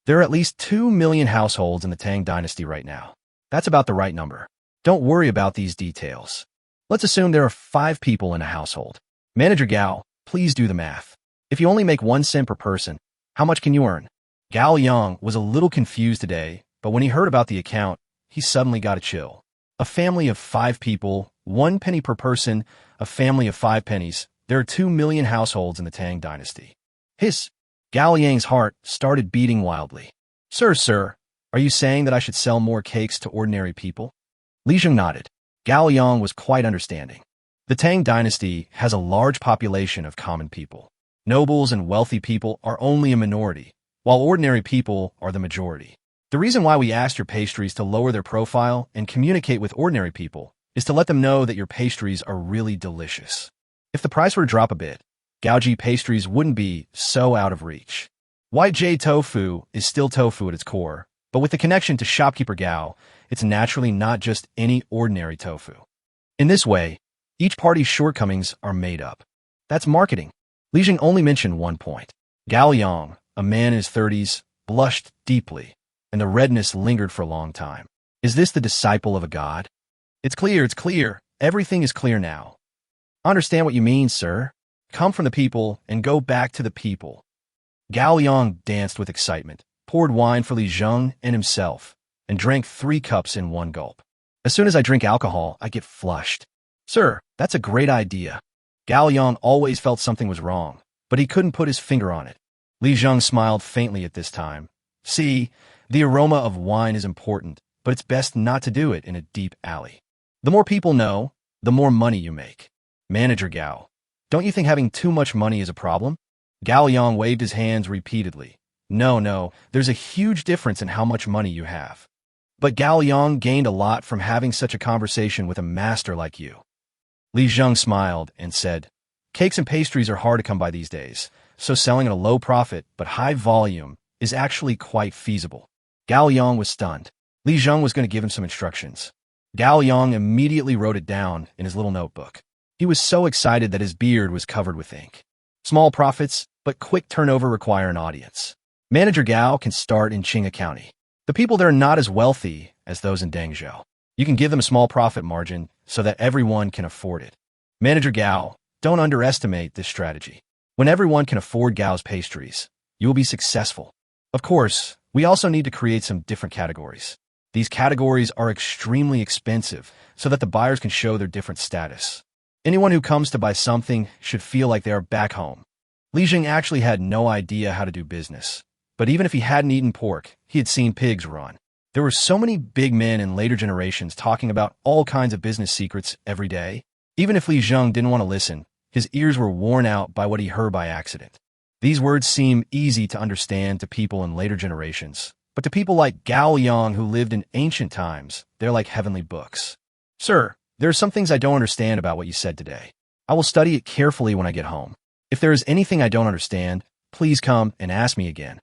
There are at least 2 million households in the Tang dynasty right now. That's about the right number. Don't worry about these details. Let's assume there are 5 people in a household. Manager Gao, please do the math. If you only make 1 cent per person, how much can you earn? Gao Yang was a little confused today, but when he heard about the account, he suddenly got a chill. A family of 5 people, 1 penny per person, a family of 5 pennies. There are 2 million households in the Tang dynasty. Gao Yang's heart started beating wildly. Sir, are you saying that I should sell more cakes to ordinary people? Li Zheng nodded. Gao Yang was quite understanding. The Tang dynasty has a large population of common people. Nobles and wealthy people are only a minority, while ordinary people are the majority. The reason why we asked your pastries to lower their profile and communicate with ordinary people is to let them know that your pastries are really delicious. If the price were to drop a bit, Gaoji pastries wouldn't be so out of reach. White jade tofu is still tofu at its core, but with the connection to shopkeeper Gao, it's naturally not just any ordinary tofu. In this way, each party's shortcomings are made up. That's marketing. Li Jing only mentioned 1 point. Gao Yang, a man in his 30s, blushed deeply, and the redness lingered for a long time. Is this the disciple of a god? It's clear. Everything is clear now. Understand what you mean, sir. Come from the people and go back to the people. Gao Yang danced with excitement, poured wine for Li Zheng and himself, and drank 3 cups in 1 gulp. As soon as I drink alcohol, I get flushed. Sir, that's a great idea. Gao Yang always felt something was wrong, but he couldn't put his finger on it. Li Zheng smiled faintly at this time. See, the aroma of wine is important, but it's best not to do it in a deep alley. The more people know, the more money you make. Manager Gao, don't you think having too much money is a problem? Gao Yang waved his hands repeatedly. No, there's a huge difference in how much money you have. But Gao Yang gained a lot from having such a conversation with a master like you. Li Zheng smiled and said, cakes and pastries are hard to come by these days, so selling at a low profit but high volume is actually quite feasible. Gao Yang was stunned. Li Zheng was going to give him some instructions. Gao Yang immediately wrote it down in his little notebook. He was so excited that his beard was covered with ink. Small profits, but quick turnover require an audience. Manager Gao can start in Qinghe County. The people there are not as wealthy as those in Dengzhou. You can give them a small profit margin so that everyone can afford it. Manager Gao, don't underestimate this strategy. When everyone can afford Gao's pastries, you will be successful. Of course, we also need to create some different categories. These categories are extremely expensive so that the buyers can show their different status. Anyone who comes to buy something should feel like they are back home. Li Jing actually had no idea how to do business. But even if he hadn't eaten pork, he had seen pigs run. There were so many big men in later generations talking about all kinds of business secrets every day. Even if Li Zheng didn't want to listen, his ears were worn out by what he heard by accident. These words seem easy to understand to people in later generations, but to people like Gao Yang who lived in ancient times, they're like heavenly books. Sir, there are some things I don't understand about what you said today. I will study it carefully when I get home. If there is anything I don't understand, please come and ask me again.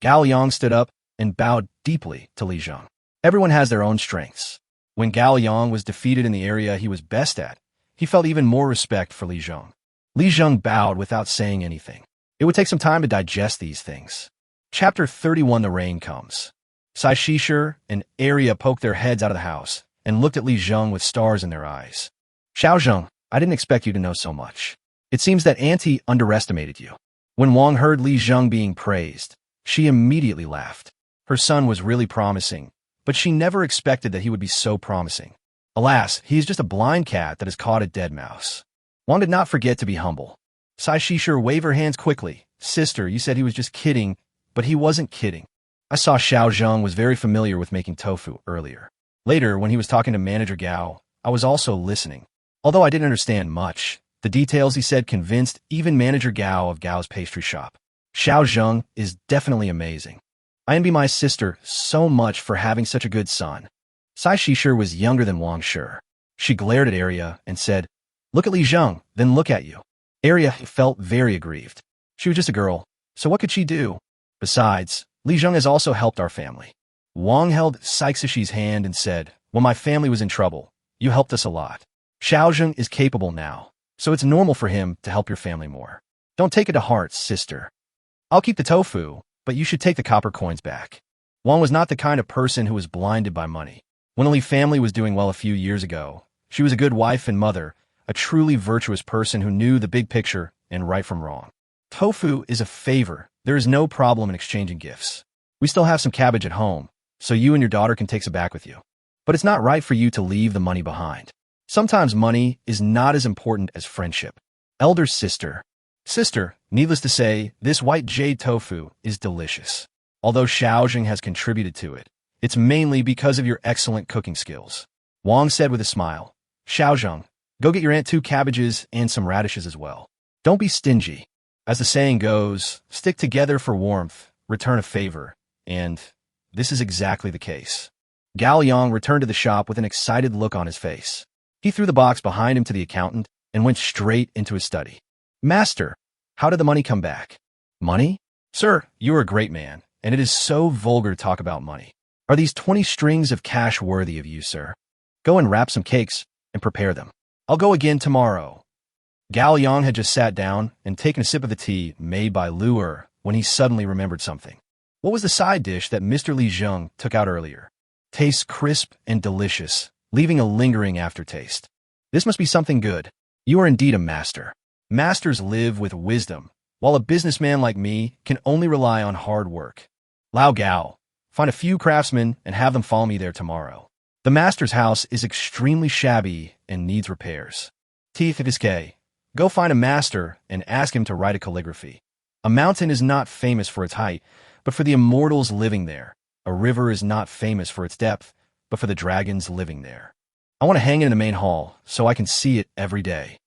Gao Yang stood up and bowed deeply to Li Zheng. Everyone has their own strengths. When Gao Yang was defeated in the area he was best at, he felt even more respect for Li Zheng. Li Zheng bowed without saying anything. It would take some time to digest these things. Chapter 31. The rain comes. Sai Shisher and Arya poked their heads out of the house and looked at Li Zheng with stars in their eyes. Xiao Zheng, I didn't expect you to know so much. It seems that Auntie underestimated you. When Wang heard Li Zheng being praised, she immediately laughed. Her son was really promising, but she never expected that he would be so promising. Alas, he is just a blind cat that has caught a dead mouse. Wang did not forget to be humble. Sai Shisher waved her hands quickly. Sister, you said he was just kidding, but he wasn't kidding. I saw Xiao Zheng was very familiar with making tofu earlier. Later, when he was talking to Manager Gao, I was also listening. Although I didn't understand much, the details he said convinced even Manager Gao of Gao's pastry shop. Xiao Zheng is definitely amazing. I envy my sister so much for having such a good son. Sai Shisher was younger than Wang Shi. She glared at Arya and said, Look at Li Zheng, then look at you. Arya felt very aggrieved. She was just a girl, so what could she do? Besides, Li Zheng has also helped our family. Wang held Sai Shishi's hand and said, When my family was in trouble, you helped us a lot. Xiao Zheng is capable now, so it's normal for him to help your family more. Don't take it to heart, sister. I'll keep the tofu, but you should take the copper coins back. Wang was not the kind of person who was blinded by money. When the Li family was doing well a few years ago, She was a good wife and mother, a truly virtuous person who knew the big picture and right from wrong. Tofu is a favor. There is no problem in exchanging gifts. We still have some cabbage at home, so you and your daughter can take some back with you. But it's not right for you to leave the money behind. Sometimes money is not as important as friendship. Elder sister. Sister, needless to say, this white jade tofu is delicious. Although Xiaojing has contributed to it, it's mainly because of your excellent cooking skills. Wang said with a smile. Xiaojing, go get your aunt 2 cabbages and some radishes as well. Don't be stingy. As the saying goes, stick together for warmth, return a favor, and this is exactly the case. Gao Yang returned to the shop with an excited look on his face. He threw the box behind him to the accountant and went straight into his study. Master, how did the money come back? Money? Sir, you are a great man, and it is so vulgar to talk about money. Are these 20 strings of cash worthy of you, sir? Go and wrap some cakes and prepare them. I'll go again tomorrow. Gao Yang had just sat down and taken a sip of the tea made by Lu Er when he suddenly remembered something. What was the side dish that Mr. Li Zheng took out earlier? Tastes crisp and delicious, leaving a lingering aftertaste. This must be something good. You are indeed a master. Masters live with wisdom, while a businessman like me can only rely on hard work. Lao Gao, find a few craftsmen and have them follow me there tomorrow. The master's house is extremely shabby and needs repairs. Tifiske, go find a master and ask him to write a calligraphy. A mountain is not famous for its height, but for the immortals living there. A river is not famous for its depth, but for the dragons living there. I want to hang it in the main hall so I can see it every day.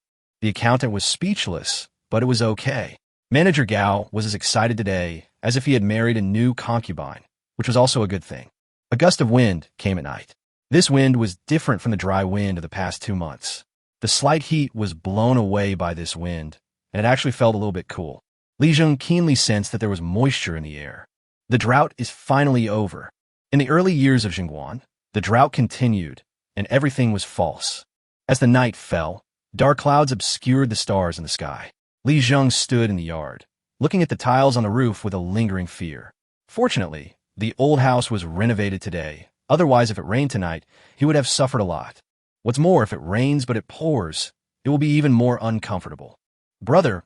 The accountant was speechless, but it was okay. Manager Gao was as excited today as if he had married a new concubine, which was also a good thing. A gust of wind came at night. This wind was different from the dry wind of the past 2 months. The slight heat was blown away by this wind, and it actually felt a little bit cool. Li Zheng keenly sensed that there was moisture in the air. The drought is finally over. In the early years of Zhenguan, the drought continued, and everything was false. As the night fell, dark clouds obscured the stars in the sky. Li Zheng stood in the yard, looking at the tiles on the roof with a lingering fear. Fortunately, the old house was renovated today. Otherwise, if it rained tonight, he would have suffered a lot. What's more, if it rains but it pours, it will be even more uncomfortable. Brother,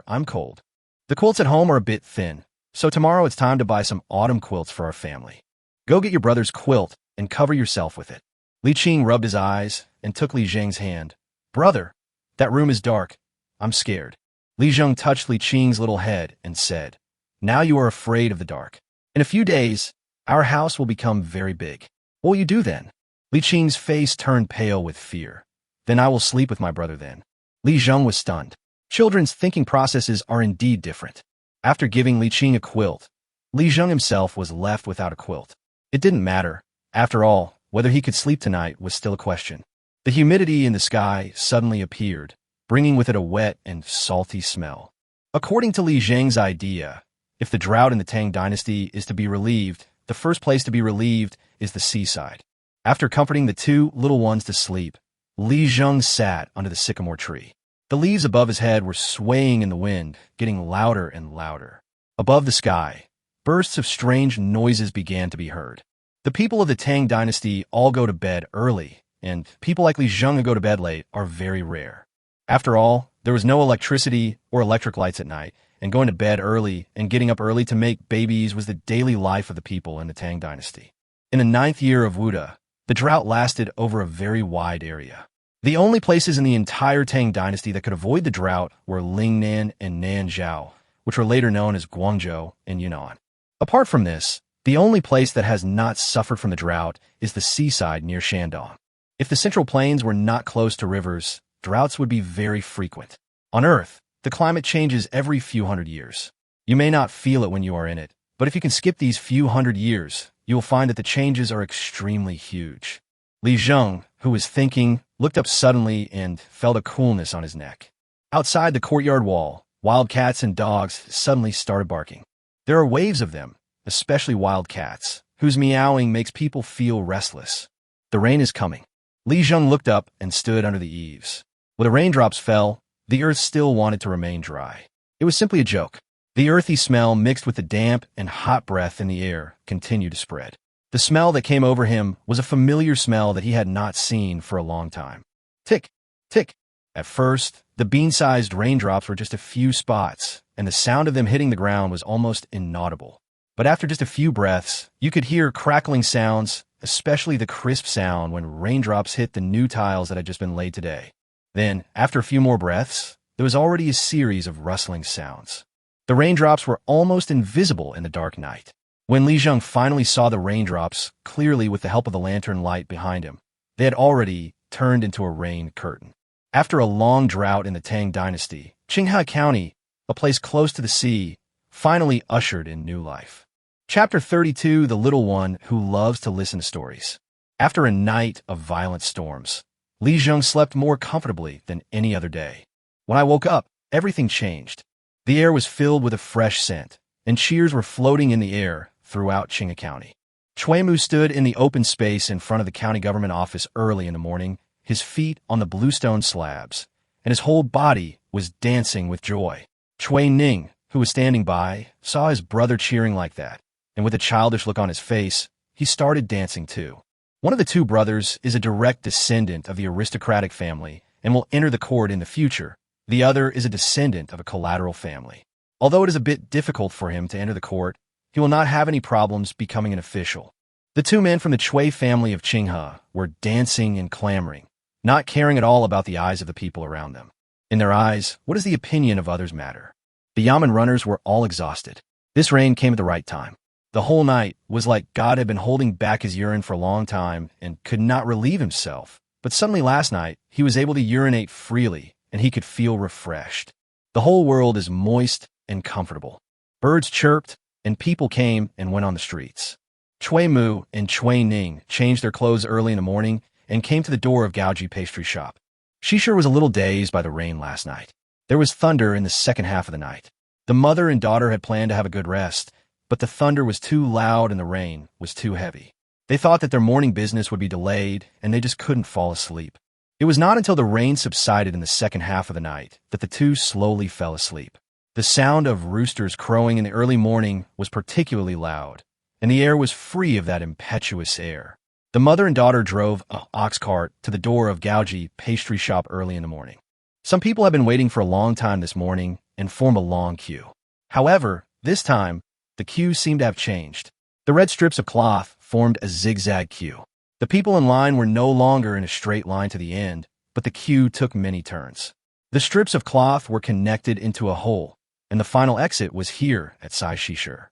I'm cold. The quilts at home are a bit thin, so tomorrow it's time to buy some autumn quilts for our family. Go get your brother's quilt and cover yourself with it. Li Qing rubbed his eyes and took Li Zheng's hand. Brother, that room is dark. I'm scared. Li Zheng touched Li Qing's little head and said, Now you are afraid of the dark. In a few days, our house will become very big. What will you do then? Li Qing's face turned pale with fear. Then I will sleep with my brother then. Li Zheng was stunned. Children's thinking processes are indeed different. After giving Li Qing a quilt, Li Zheng himself was left without a quilt. It didn't matter. After all, whether he could sleep tonight was still a question. The humidity in the sky suddenly appeared, bringing with it a wet and salty smell. According to Li Zheng's idea, if the drought in the Tang dynasty is to be relieved, the first place to be relieved is the seaside. After comforting the 2 little ones to sleep, Li Zheng sat under the sycamore tree. The leaves above his head were swaying in the wind, getting louder and louder. Above the sky, bursts of strange noises began to be heard. The people of the Tang dynasty all go to bed early, and people like Li Zheng who go to bed late are very rare. After all, there was no electricity or electric lights at night, and going to bed early and getting up early to make babies was the daily life of the people in the Tang dynasty. In the 9th year of Wuda, the drought lasted over a very wide area. The only places in the entire Tang dynasty that could avoid the drought were Lingnan and Nanzhao, which were later known as Guangzhou and Yunnan. Apart from this, the only place that has not suffered from the drought is the seaside near Shandong. If the Central Plains were not close to rivers, droughts would be very frequent. On Earth, the climate changes every few hundred years. You may not feel it when you are in it, but if you can skip these few hundred years, you will find that the changes are extremely huge. Li Zheng, who was thinking, looked up suddenly and felt a coolness on his neck. Outside the courtyard wall, wild cats and dogs suddenly started barking. There are waves of them, especially wild cats, whose meowing makes people feel restless. The rain is coming. Li Zheng looked up and stood under the eaves. When the raindrops fell, the earth still wanted to remain dry. It was simply a joke. The earthy smell mixed with the damp and hot breath in the air continued to spread. The smell that came over him was a familiar smell that he had not seen for a long time. Tick, tick. At first, the bean-sized raindrops were just a few spots, and the sound of them hitting the ground was almost inaudible. But after just a few breaths, you could hear crackling sounds, especially the crisp sound when raindrops hit the new tiles that had just been laid today. Then, after a few more breaths, there was already a series of rustling sounds. The raindrops were almost invisible in the dark night. When Li Zheng finally saw the raindrops clearly with the help of the lantern light behind him, they had already turned into a rain curtain. After a long drought in the Tang dynasty, Qinghe County, a place close to the sea, finally ushered in new life. Chapter 32, The Little One Who Loves to Listen to Stories. After a night of violent storms, Li Zheng slept more comfortably than any other day. When I woke up, everything changed. The air was filled with a fresh scent, and cheers were floating in the air throughout Qinghe County. Cui Mu stood in the open space in front of the county government office early in the morning, his feet on the bluestone slabs, and his whole body was dancing with joy. Cui Ning, who was standing by, saw his brother cheering like that, and with a childish look on his face, he started dancing too. One of the two brothers is a direct descendant of the aristocratic family and will enter the court in the future. The other is a descendant of a collateral family. Although it is a bit difficult for him to enter the court, he will not have any problems becoming an official. The two men from the Cui family of Qinghe were dancing and clamoring, not caring at all about the eyes of the people around them. In their eyes, what does the opinion of others matter? The yamen runners were all exhausted. This rain came at the right time. The whole night was like God had been holding back his urine for a long time and could not relieve himself. But suddenly last night, he was able to urinate freely, and he could feel refreshed. The whole world is moist and comfortable. Birds chirped, and people came and went on the streets. Cui Mu and Cui Ning changed their clothes early in the morning and came to the door of Gaoji pastry shop. She sure was a little dazed by the rain last night. There was thunder in the second half of the night. The mother and daughter had planned to have a good rest, but the thunder was too loud and the rain was too heavy. They thought that their morning business would be delayed, and they just couldn't fall asleep. It was not until the rain subsided in the second half of the night that the two slowly fell asleep. The sound of roosters crowing in the early morning was particularly loud, and the air was free of that impetuous air. The mother and daughter drove an ox cart to the door of Gaoji pastry shop early in the morning. Some people had been waiting for a long time this morning and formed a long queue. However, this time, the queue seemed to have changed. The red strips of cloth formed a zigzag queue. The people in line were no longer in a straight line to the end, but the queue took many turns. The strips of cloth were connected into a hole, and the final exit was here at Sai Shishir.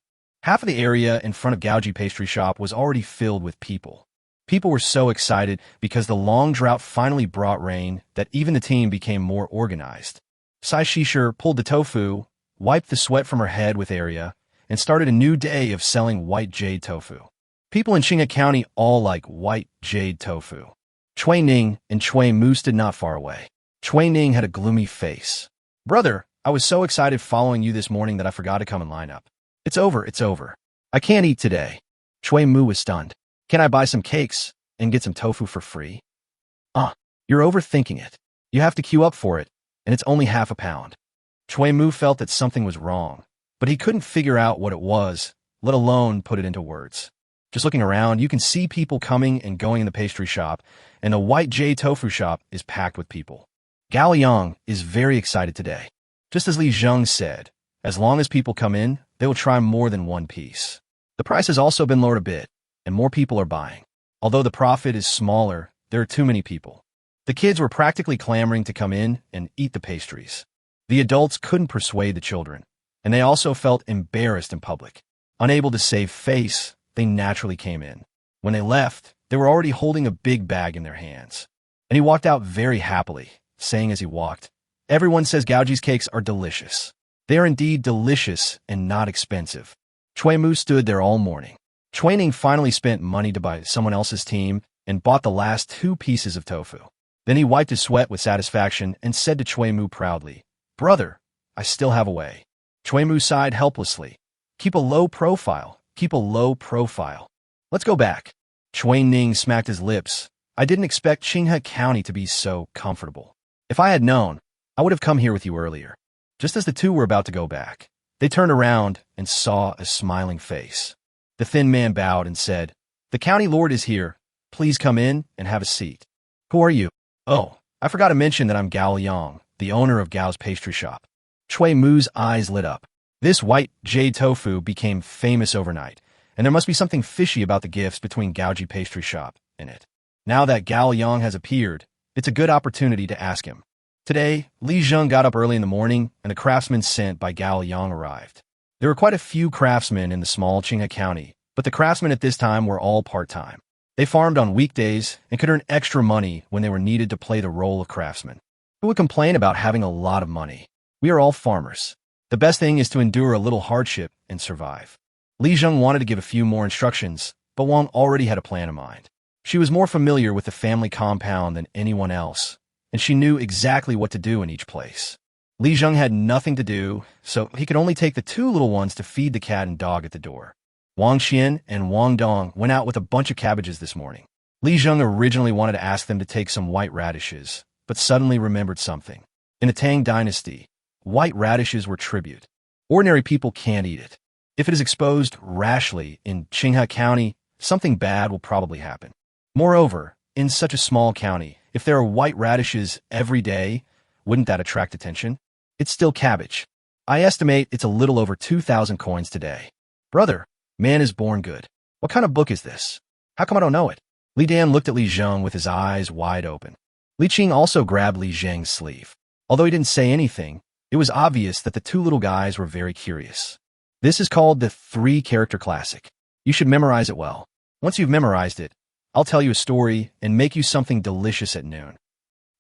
Half of the area in front of Gaoji pastry shop was already filled with people. People were so excited because the long drought finally brought rain that even the team became more organized. Sai Shishir pulled the tofu, wiped the sweat from her head with Arya, and started a new day of selling white jade tofu. People in Qinghe County all like white jade tofu. Cui Ning and Cui Mu stood not far away. Cui Ning had a gloomy face. "Brother, I was so excited following you this morning that I forgot to come and line up. It's over. I can't eat today." Cui Mu was stunned. "Can I buy some cakes and get some tofu for free?" You're overthinking it. You have to queue up for it, and it's only half a pound." Cui Mu felt that something was wrong, but he couldn't figure out what it was, let alone put it into words. Just looking around, you can see people coming and going in the pastry shop, and the white jade tofu shop is packed with people. Gao Yang is very excited today. Just as Li Zheng said, as long as people come in, they will try more than one piece. The price has also been lowered a bit, and more people are buying. Although the profit is smaller, there are too many people. The kids were practically clamoring to come in and eat the pastries. The adults couldn't persuade the children, and they also felt embarrassed in public. Unable to save face, they naturally came in. When they left, they were already holding a big bag in their hands. And he walked out very happily, saying as he walked, "Everyone says Gaoji's cakes are delicious. They are indeed delicious and not expensive." Cui Mu stood there all morning. Cui Ning finally spent money to buy someone else's team and bought the last 2 pieces of tofu. Then he wiped his sweat with satisfaction and said to Cui Mu proudly, "Brother, I still have a way." Cui Mu sighed helplessly. Keep a low profile. Let's go back." Cui Ning smacked his lips. "I didn't expect Qinghe County to be so comfortable. If I had known, I would have come here with you earlier." Just as the two were about to go back, they turned around and saw a smiling face. The thin man bowed and said, "The county lord is here. Please come in and have a seat." "Who are you?" "Oh, I forgot to mention that I'm Gao Yang, the owner of Gao's pastry shop. Chui Mu's eyes lit up. This white jade tofu became famous overnight, and there must be something fishy about the gifts between Gaoji pastry shop and it. Now that Gao Yang has appeared, it's a good opportunity to ask him. Today, Li Zheng got up early in the morning, and the craftsmen sent by Gao Yang arrived. There were quite a few craftsmen in the small Qinghe County, but the craftsmen at this time were all part-time. They farmed on weekdays and could earn extra money when they were needed to play the role of craftsmen. Who would complain about having a lot of money? We are all farmers. The best thing is to endure a little hardship and survive. Li Zheng wanted to give a few more instructions, but Wang already had a plan in mind. She was more familiar with the family compound than anyone else, and she knew exactly what to do in each place. Li Zheng had nothing to do, so he could only take the two little ones to feed the cat and dog at the door. Wang Xian and Wang Dong went out with a bunch of cabbages this morning. Li Zheng originally wanted to ask them to take some white radishes, but suddenly remembered something. In the Tang dynasty, white radishes were tribute. Ordinary people can't eat it. If it is exposed rashly in Qinghe County, something bad will probably happen. Moreover, in such a small county, if there are white radishes every day, wouldn't that attract attention? It's still cabbage. I estimate it's a little over 2,000 coins today. Brother, man is born good. What kind of book is this? How come I don't know it? Li Dan looked at Li Zheng with his eyes wide open. Li Qing also grabbed Li Zheng's sleeve. Although he didn't say anything, it was obvious that the two little guys were very curious. This is called the 3-character classic. You should memorize it well. Once you've memorized it, I'll tell you a story and make you something delicious at noon.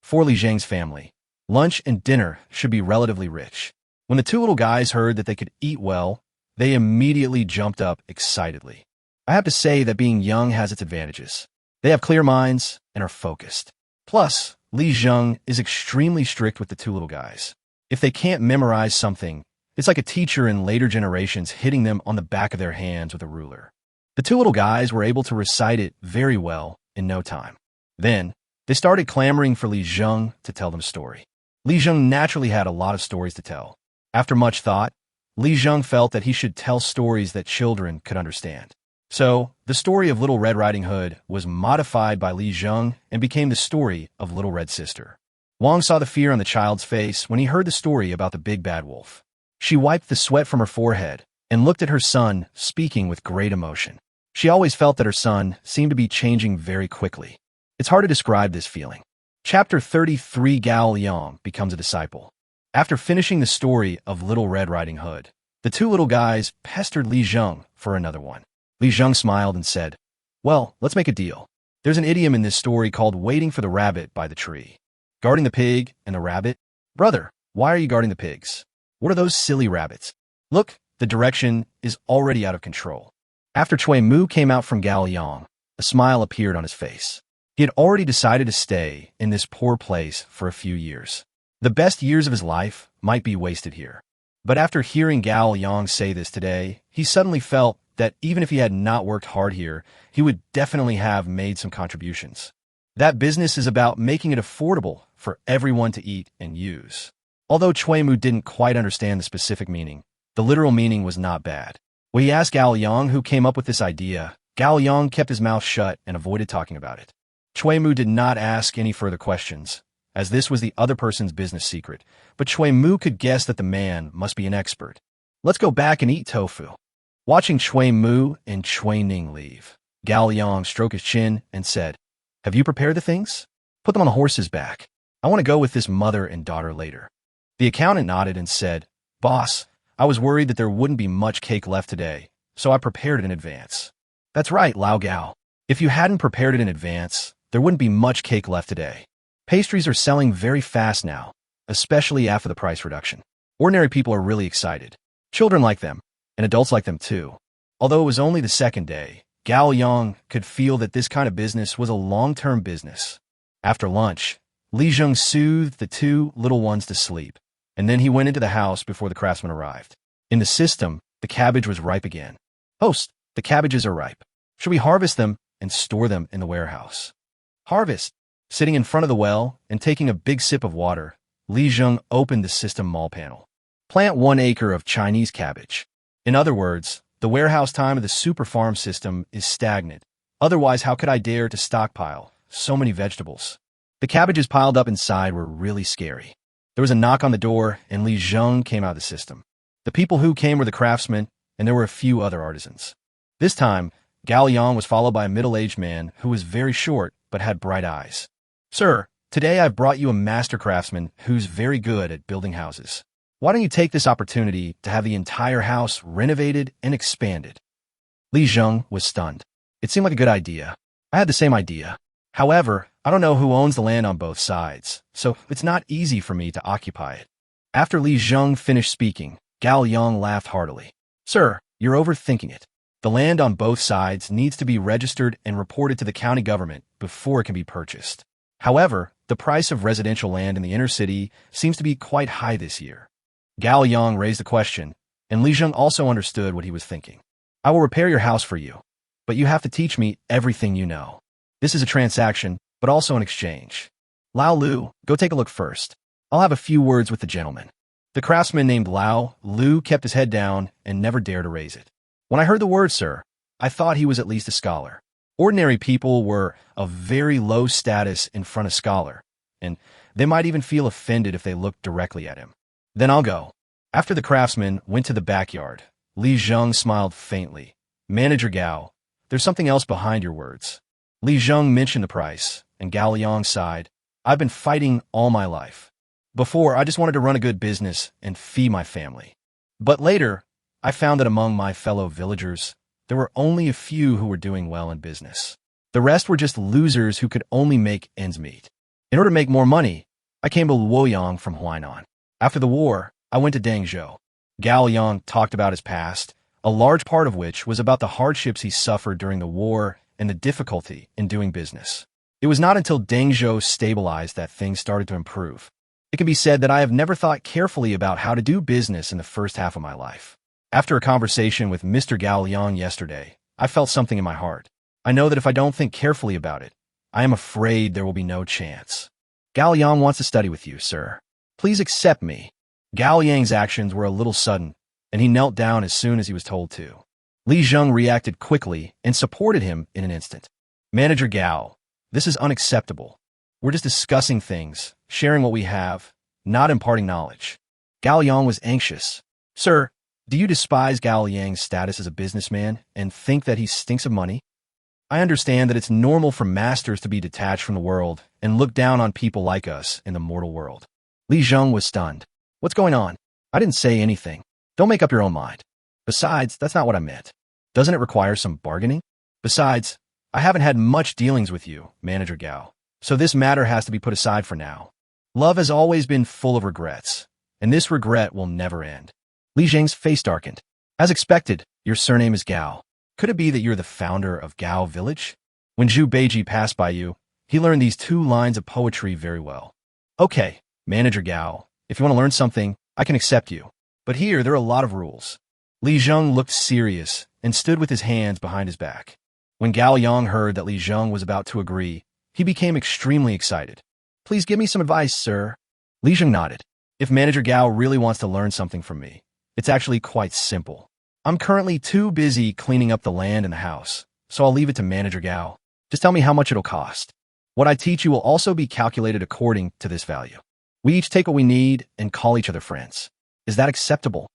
For Li Zheng's family, lunch and dinner should be relatively rich. When the two little guys heard that they could eat well, they immediately jumped up excitedly. I have to say that being young has its advantages. They have clear minds and are focused. Plus, Li Zheng is extremely strict with the two little guys. If they can't memorize something, it's like a teacher in later generations hitting them on the back of their hands with a ruler. The two little guys were able to recite it very well in no time. Then, they started clamoring for Li Zheng to tell them a story. Li Zheng naturally had a lot of stories to tell. After much thought, Li Zheng felt that he should tell stories that children could understand. So, the story of Little Red Riding Hood was modified by Li Zheng and became the story of Little Red Sister. Wang saw the fear on the child's face when he heard the story about the big bad wolf. She wiped the sweat from her forehead and looked at her son, speaking with great emotion. She always felt that her son seemed to be changing very quickly. It's hard to describe this feeling. Chapter 33 Gao Yang becomes a disciple. After finishing the story of Little Red Riding Hood, the two little guys pestered Li Zheng for another one. Li Zheng smiled and said, "Well, let's make a deal. There's an idiom in this story called waiting for the rabbit by the tree. Guarding the pig and the rabbit. Brother, why are you guarding the pigs? What are those silly rabbits? Look, the direction is already out of control." After Chui Mu came out from Gao Yang, a smile appeared on his face. He had already decided to stay in this poor place for a few years. The best years of his life might be wasted here. But after hearing Gao Yang say this today, he suddenly felt that even if he had not worked hard here, he would definitely have made some contributions. That business is about making it affordable for everyone to eat and use. Although Chui Mu didn't quite understand the specific meaning, the literal meaning was not bad. When he asked Gao Yang who came up with this idea, Gao Yang kept his mouth shut and avoided talking about it. Chui Mu did not ask any further questions, as this was the other person's business secret, but Chui Mu could guess that the man must be an expert. Let's go back and eat tofu. Watching Chui Mu and Chui Ning leave, Gao Yang stroked his chin and said, "Have you prepared the things? Put them on the horse's back. I want to go with this mother and daughter later." The accountant nodded and said, "Boss, I was worried that there wouldn't be much cake left today, so I prepared it in advance." "That's right, Lao Gao. If you hadn't prepared it in advance, there wouldn't be much cake left today. Pastries are selling very fast now, especially after the price reduction. Ordinary people are really excited. Children like them, and adults like them too." Although it was only the second day, Gao Yang could feel that this kind of business was a long-term business. After lunch, Li Zheng soothed the two little ones to sleep, and then he went into the house before the craftsman arrived. In the system, the cabbage was ripe again. "Host, the cabbages are ripe. Should we harvest them and store them in the warehouse?" "Harvest." Sitting in front of the well and taking a big sip of water, Li Zheng opened the system mall panel. "Plant 1 acre of Chinese cabbage." In other words, the warehouse time of the super farm system is stagnant. Otherwise, how could I dare to stockpile so many vegetables? The cabbages piled up inside were really scary. There was a knock on the door, and Li Zheng came out of the system. The people who came were the craftsmen, and there were a few other artisans. This time, Gao Yang was followed by a middle-aged man who was very short but had bright eyes. "Sir, today I've brought you a master craftsman who's very good at building houses. Why don't you take this opportunity to have the entire house renovated and expanded?" Li Zheng was stunned. It seemed like a good idea. I had the same idea. However, I don't know who owns the land on both sides, so it's not easy for me to occupy it. After Li Zheng finished speaking, Gao Yang laughed heartily. "Sir, you're overthinking it. The land on both sides needs to be registered and reported to the county government before it can be purchased. However, the price of residential land in the inner city seems to be quite high this year." Gao Yang raised the question, and Li Zheng also understood what he was thinking. "I will repair your house for you, but you have to teach me everything you know. This is a transaction, but also an exchange. Lao Lu, go take a look first. I'll have a few words with the gentleman." The craftsman named Lao Lu kept his head down and never dared to raise it. When I heard the word, "sir," I thought he was at least a scholar. Ordinary people were of very low status in front of scholar, and they might even feel offended if they looked directly at him. "Then I'll go." After the craftsman went to the backyard, Li Zheng smiled faintly. "Manager Gao, there's something else behind your words." Li Zheng mentioned the price, and Gao Yang sighed. "I've been fighting all my life. Before, I just wanted to run a good business and feed my family. But later, I found that among my fellow villagers, there were only a few who were doing well in business. The rest were just losers who could only make ends meet. In order to make more money, I came to Luoyang from Huainan. After the war, I went to Dangzhou." Gao Yang talked about his past, a large part of which was about the hardships he suffered during the war and the difficulty in doing business. It was not until Dangzhou stabilized that things started to improve. It can be said that I have never thought carefully about how to do business in the first half of my life. After a conversation with Mr. Gao Yang yesterday, I felt something in my heart. I know that if I don't think carefully about it, I am afraid there will be no chance. Gao Yang wants to study with you, sir. Please accept me." Gao Yang's actions were a little sudden, and he knelt down as soon as he was told to. Li Zheng reacted quickly and supported him in an instant. "Manager Gao, this is unacceptable. We're just discussing things, sharing what we have, not imparting knowledge." Gao Yang was anxious. "Sir, do you despise Gao Yang's status as a businessman and think that he stinks of money? I understand that it's normal for masters to be detached from the world and look down on people like us in the mortal world." Li Zheng was stunned. "What's going on? I didn't say anything. Don't make up your own mind. Besides, that's not what I meant. Doesn't it require some bargaining? Besides, I haven't had much dealings with you, Manager Gao, so this matter has to be put aside for now. Love has always been full of regrets, and this regret will never end." Li Zheng's face darkened. "As expected, your surname is Gao. Could it be that you're the founder of Gao Village? When Zhu Beiji passed by you, he learned these 2 lines of poetry very well. Okay, Manager Gao, if you want to learn something, I can accept you. But here, there are a lot of rules." Li Zheng looked serious and stood with his hands behind his back. When Gao Yang heard that Li Zheng was about to agree, he became extremely excited. "Please give me some advice, sir." Li Zheng nodded. "If Manager Gao really wants to learn something from me, it's actually quite simple. I'm currently too busy cleaning up the land and the house, so I'll leave it to Manager Gao. Just tell me how much it'll cost. What I teach you will also be calculated according to this value. We each take what we need and call each other friends. Is that acceptable?"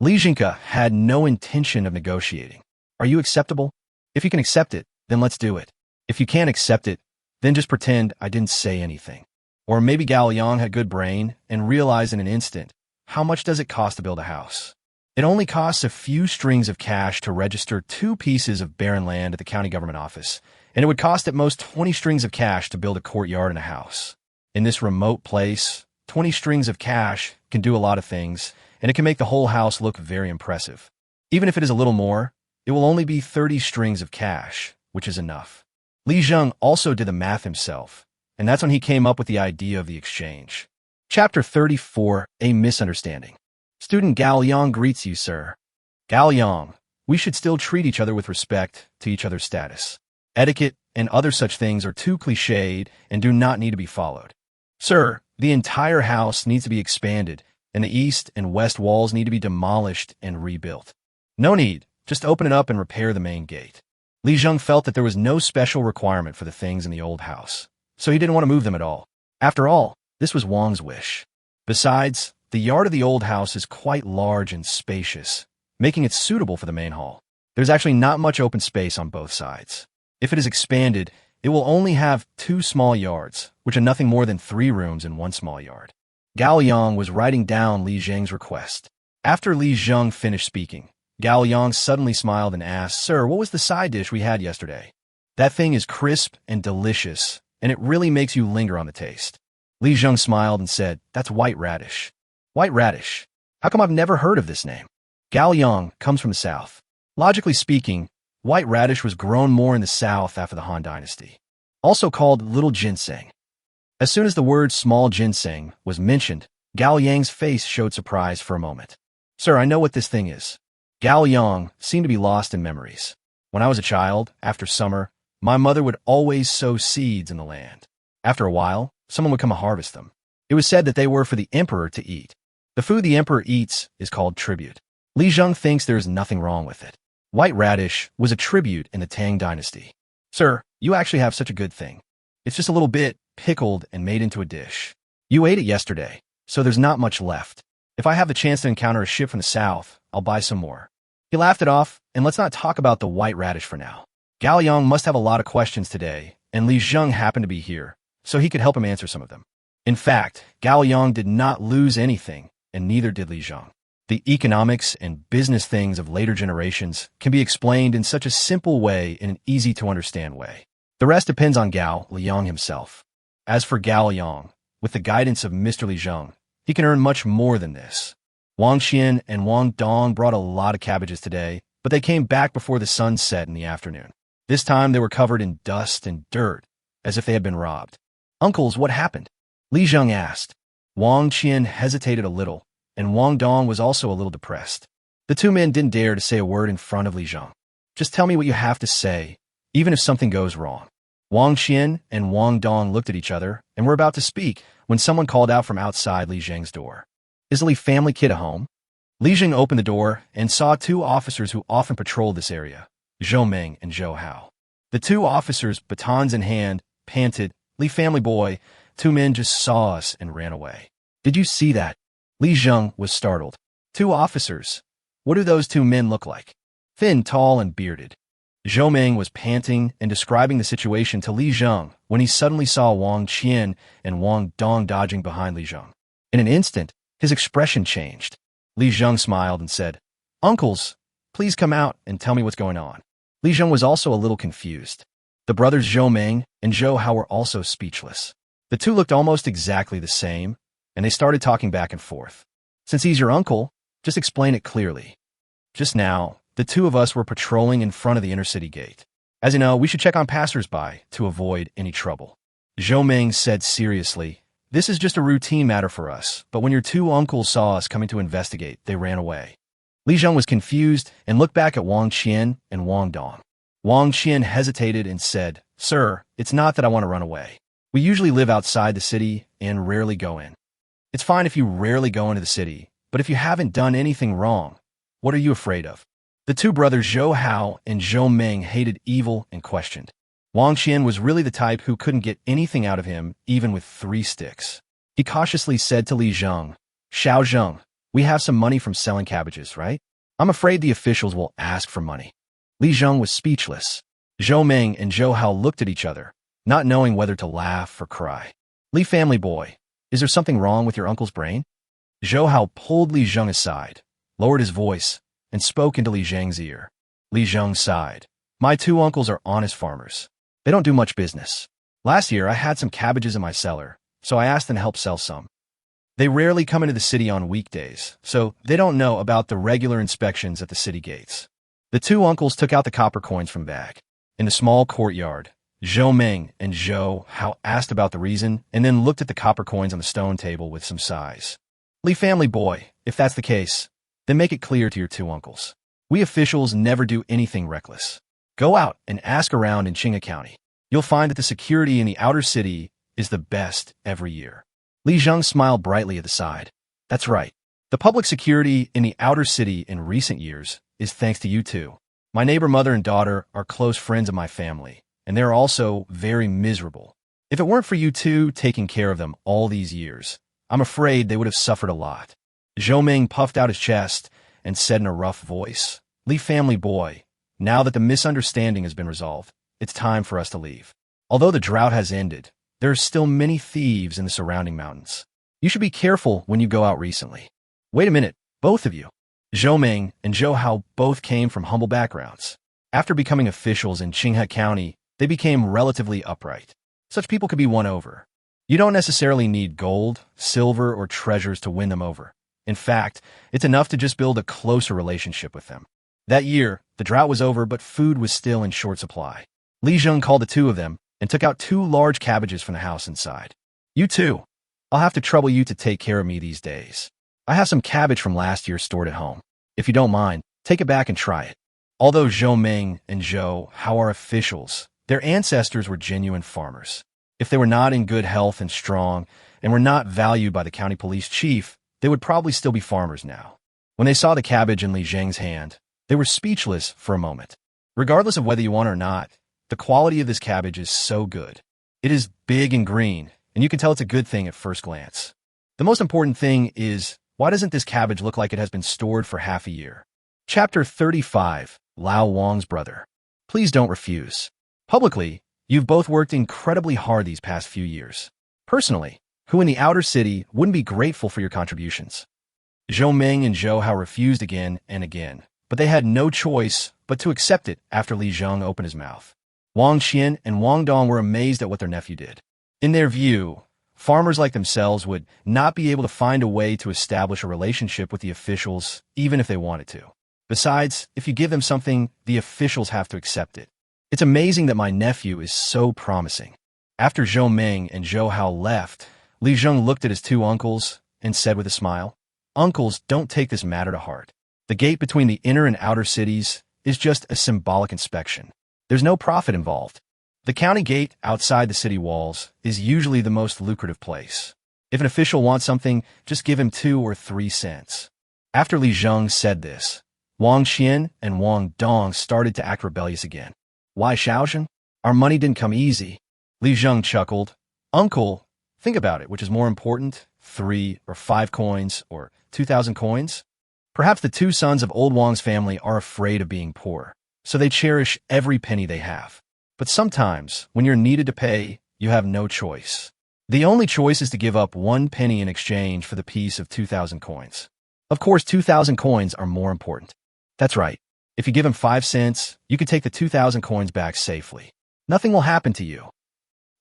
Li Zhengke had no intention of negotiating. "Are you acceptable? If you can accept it, then let's do it. If you can't accept it, then just pretend I didn't say anything." Or maybe Gao Yang had good brain and realized in an instant, how much does it cost to build a house? It only costs a few strings of cash to register 2 pieces of barren land at the county government office, and it would cost at most 20 strings of cash to build a courtyard and a house. In this remote place, 20 strings of cash can do a lot of things, and it can make the whole house look very impressive. Even if it is a little more, it will only be 30 strings of cash, which is enough. Li Zheng also did the math himself, and that's when he came up with the idea of the exchange. Chapter 34, A Misunderstanding. Student Gao Yang greets you, sir. Gao Yang, we should still treat each other with respect to each other's status. Etiquette and other such things are too cliched and do not need to be followed. Sir, the entire house needs to be expanded, and the east and west walls need to be demolished and rebuilt. No need, just open it up and repair the main gate. Li Zheng felt that there was no special requirement for the things in the old house, so he didn't want to move them at all. After all, this was Wang's wish. Besides, the yard of the old house is quite large and spacious, making it suitable for the main hall. There's actually not much open space on both sides. If it is expanded, it will only have 2 small yards, which are nothing more than 3 rooms in 1 small yard. Gao Yang was writing down Li Zheng's request. After Li Zheng finished speaking, Gao Yang suddenly smiled and asked, "Sir, what was the side dish we had yesterday? That thing is crisp and delicious, and it really makes you linger on the taste." Li Zheng smiled and said, "That's white radish." White radish? How come I've never heard of this name? Gao Yang comes from the south. Logically speaking, white radish was grown more in the south after the Han Dynasty, also called little ginseng. As soon as the word small ginseng was mentioned, Gao Yang's face showed surprise for a moment. "Sir, I know what this thing is." Gao Yang seemed to be lost in memories. "When I was a child, after summer, my mother would always sow seeds in the land. After a while, someone would come and harvest them. It was said that they were for the emperor to eat. The food the emperor eats is called tribute. Li Zheng thinks there is nothing wrong with it. White radish was a tribute in the Tang Dynasty. Sir, you actually have such a good thing. It's just a little bit pickled and made into a dish. You ate it yesterday, so there's not much left. If I have the chance to encounter a ship from the south, I'll buy some more." He laughed it off, and let's not talk about the white radish for now. Gao Yang must have a lot of questions today, and Li Zheng happened to be here, so he could help him answer some of them. In fact, Gao Yang did not lose anything, and neither did Li Zheng. The economics and business things of later generations can be explained in such a simple way, in an easy-to-understand way. The rest depends on Gao Liang himself. As for Gao Yang, with the guidance of Mr. Li Zheng, he can earn much more than this. Wang Qian and Wang Dong brought a lot of cabbages today, but they came back before the sun set in the afternoon. This time they were covered in dust and dirt, as if they had been robbed. "Uncles, what happened?" Li Zheng asked. Wang Qian hesitated a little, and Wang Dong was also a little depressed. The 2 men didn't dare to say a word in front of Li Zheng. "Just tell me what you have to say, even if something goes wrong." Wang Qian and Wang Dong looked at each other and were about to speak when someone called out from outside Li Zheng's door. "Is the Li family kid at home?" Li Zheng opened the door and saw 2 officers who often patrolled this area, Zhou Meng and Zhou Hao. The 2 officers, batons in hand, panted, "Li family boy, 2 men just saw us and ran away." "Did you see that?" Li Zheng was startled. 2 officers? What do those 2 men look like? Thin, tall, and bearded. Zhou Meng was panting and describing the situation to Li Zheng when he suddenly saw Wang Qian and Wang Dong dodging behind Li Zheng. In an instant, his expression changed. Li Zheng smiled and said, "Uncles, please come out and tell me what's going on." Li Zheng was also a little confused. The brothers Zhou Meng and Zhou Hao were also speechless. The 2 looked almost exactly the same, and they started talking back and forth. "Since he's your uncle, just explain it clearly." "Just now, the 2 of us were patrolling in front of the inner city gate. As you know, we should check on passersby to avoid any trouble." Zhou Meng said seriously, "This is just a routine matter for us, but when your 2 uncles saw us coming to investigate, they ran away." Li Zheng was confused and looked back at Wang Qian and Wang Dong. Wang Qian hesitated and said, "Sir, it's not that I want to run away. We usually live outside the city and rarely go in." "It's fine if you rarely go into the city, but if you haven't done anything wrong, what are you afraid of?" The 2 brothers Zhou Hao and Zhou Meng hated evil and questioned. Wang Qian was really the type who couldn't get anything out of him, even with 3 sticks. He cautiously said to Li Zheng, "Xiao Zheng, we have some money from selling cabbages, right? I'm afraid the officials will ask for money." Li Zheng was speechless. Zhou Meng and Zhou Hao looked at each other, not knowing whether to laugh or cry. "Li family boy, is there something wrong with your uncle's brain?" Zhou Hao pulled Li Zheng aside, lowered his voice, and spoke into Li Zheng's ear. Li Zheng sighed. "My 2 uncles are honest farmers. They don't do much business. Last year, I had some cabbages in my cellar, so I asked them to help sell some. They rarely come into the city on weekdays, so they don't know about the regular inspections at the city gates." The 2 uncles took out the copper coins from bag. In the small courtyard, Zhou Meng and Zhou Hao asked about the reason and then looked at the copper coins on the stone table with some sighs. "Li family boy, if that's the case, then make it clear to your 2 uncles. We officials never do anything reckless. Go out and ask around in Qinghe County. You'll find that the security in the outer city is the best every year." Li Zheng smiled brightly at the side. "That's right. The public security in the outer city in recent years is thanks to you 2. My neighbor mother and daughter are close friends of my family, and they're also very miserable. If it weren't for you two taking care of them all these years, I'm afraid they would have suffered a lot. Zhou Ming puffed out his chest and said in a rough voice, Li family boy, now that the misunderstanding has been resolved, it's time for us to leave. Although the drought has ended, there are still many thieves in the surrounding mountains. You should be careful when you go out recently. Wait a minute, both of you. Zhou Ming and Zhou Hao both came from humble backgrounds. After becoming officials in Qinghe County, they became relatively upright. Such people could be won over. You don't necessarily need gold, silver, or treasures to win them over. In fact, it's enough to just build a closer relationship with them. That year, the drought was over, but food was still in short supply. Li Zheng called the two of them and took out 2 large cabbages from the house inside. You two, I'll have to trouble you to take care of me these days. I have some cabbage from last year stored at home. If you don't mind, take it back and try it. Although Zhou Ming and Zhou Hao are officials, their ancestors were genuine farmers. If they were not in good health and strong, and were not valued by the county police chief, they would probably still be farmers now. When they saw the cabbage in Li Zheng's hand, they were speechless for a moment. Regardless of whether you want it or not, the quality of this cabbage is so good. It is big and green, and you can tell it's a good thing at first glance. The most important thing is, why doesn't this cabbage look like it has been stored for half a year? Chapter 35, Lao Wang's brother. Please don't refuse. Publicly, you've both worked incredibly hard these past few years. Personally, who in the outer city wouldn't be grateful for your contributions? Zhou Ming and Zhou Hao refused again and again, but they had no choice but to accept it after Li Zheng opened his mouth. Wang Qian and Wang Dong were amazed at what their nephew did. In their view, farmers like themselves would not be able to find a way to establish a relationship with the officials, even if they wanted to. Besides, if you give them something, the officials have to accept it. It's amazing that my nephew is so promising. After Zhou Ming and Zhou Hao left, Li Zheng looked at his 2 uncles and said with a smile, Uncles, don't take this matter to heart. The gate between the inner and outer cities is just a symbolic inspection. There's no profit involved. The county gate outside the city walls is usually the most lucrative place. If an official wants something, just give him 2 or 3 cents. After Li Zheng said this, Wang Qian and Wang Dong started to act rebellious again. Why, Xiaozhen? Our money didn't come easy. Li Zheng chuckled. Uncle, think about it, which is more important, 3 or 5 coins or 2,000 coins? Perhaps the 2 sons of old Wang's family are afraid of being poor, so they cherish every penny they have. But sometimes, when you're needed to pay, you have no choice. The only choice is to give up 1 penny in exchange for the piece of 2,000 coins. Of course, 2,000 coins are more important. That's right. If you give him 5 cents, you can take the 2,000 coins back safely. Nothing will happen to you.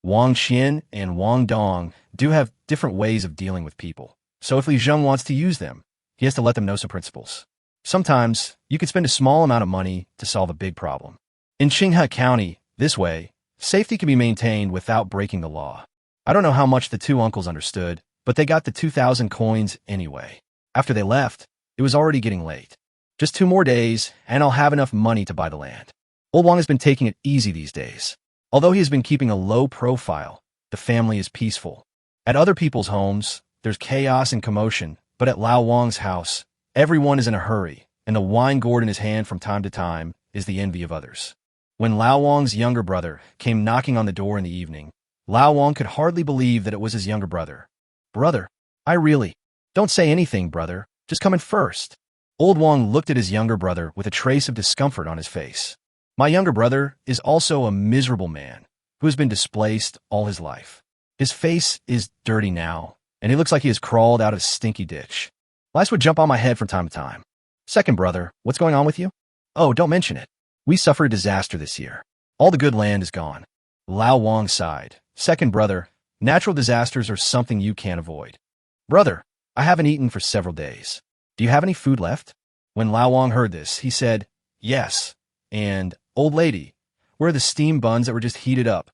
Wang Qian and Wang Dong do have different ways of dealing with people. So if Li Zheng wants to use them, he has to let them know some principles. Sometimes, you can spend a small amount of money to solve a big problem. In Qinghe County, this way, safety can be maintained without breaking the law. I don't know how much the 2 uncles understood, but they got the 2,000 coins anyway. After they left, it was already getting late. Just 2 more days, and I'll have enough money to buy the land. Old Wang has been taking it easy these days. Although he has been keeping a low profile, the family is peaceful. At other people's homes, there's chaos and commotion, but at Lao Wang's house, everyone is in a hurry, and the wine gourd in his hand from time to time is the envy of others. When Lao Wang's younger brother came knocking on the door in the evening, Lao Wang could hardly believe that it was his younger brother. Brother, don't say anything, brother, just come in first. Old Wang looked at his younger brother with a trace of discomfort on his face. My younger brother is also a miserable man who has been displaced all his life. His face is dirty now, and he looks like he has crawled out of a stinky ditch. Lice would jump on my head from time to time. Second brother, what's going on with you? Oh, don't mention it. We suffered a disaster this year. All the good land is gone. Lao Wang sighed. Second brother, natural disasters are something you can't avoid. Brother, I haven't eaten for several days. Do you have any food left? When Lao Wang heard this, he said, Yes. And, old lady, where are the steam buns that were just heated up?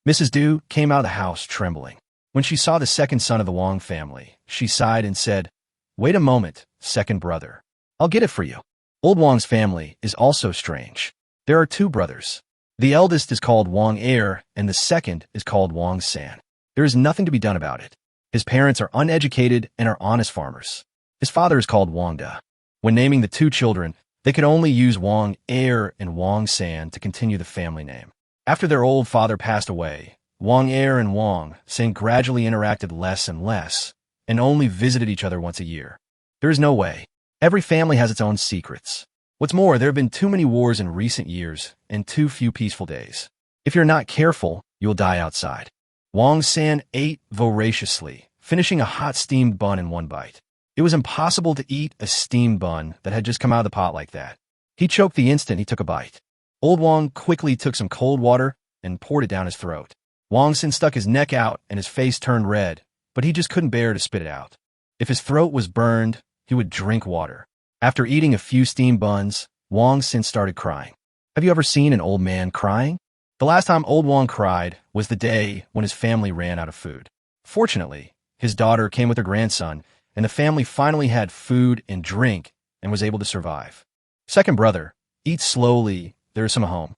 Mrs. Du came out of the house trembling. When she saw the second son of the Wang family, she sighed and said, Wait a moment, second brother. I'll get it for you. Old Wang's family is also strange. There are 2 brothers. The eldest is called Wang Er, and the second is called Wang San. There is nothing to be done about it. His parents are uneducated and are honest farmers. His father is called Wang Da. When naming the 2 children, they could only use Wang Er and Wang San to continue the family name. After their old father passed away, Wang Er and Wang San gradually interacted less and less, and only visited each other once a year. There is no way. Every family has its own secrets. What's more, there have been too many wars in recent years and too few peaceful days. If you're not careful, you'll die outside. Wang San ate voraciously, finishing a hot steamed bun in one bite. It was impossible to eat a steamed bun that had just come out of the pot like that. He choked the instant he took a bite. Old Wang quickly took some cold water and poured it down his throat. Wang San stuck his neck out and his face turned red, but he just couldn't bear to spit it out. If his throat was burned, he would drink water. After eating a few steamed buns, Wang San started crying. Have you ever seen an old man crying? The last time old Wang cried was the day when his family ran out of food. Fortunately, his daughter came with her grandson, and the family finally had food and drink and was able to survive. Second brother, eat slowly, there is some at home.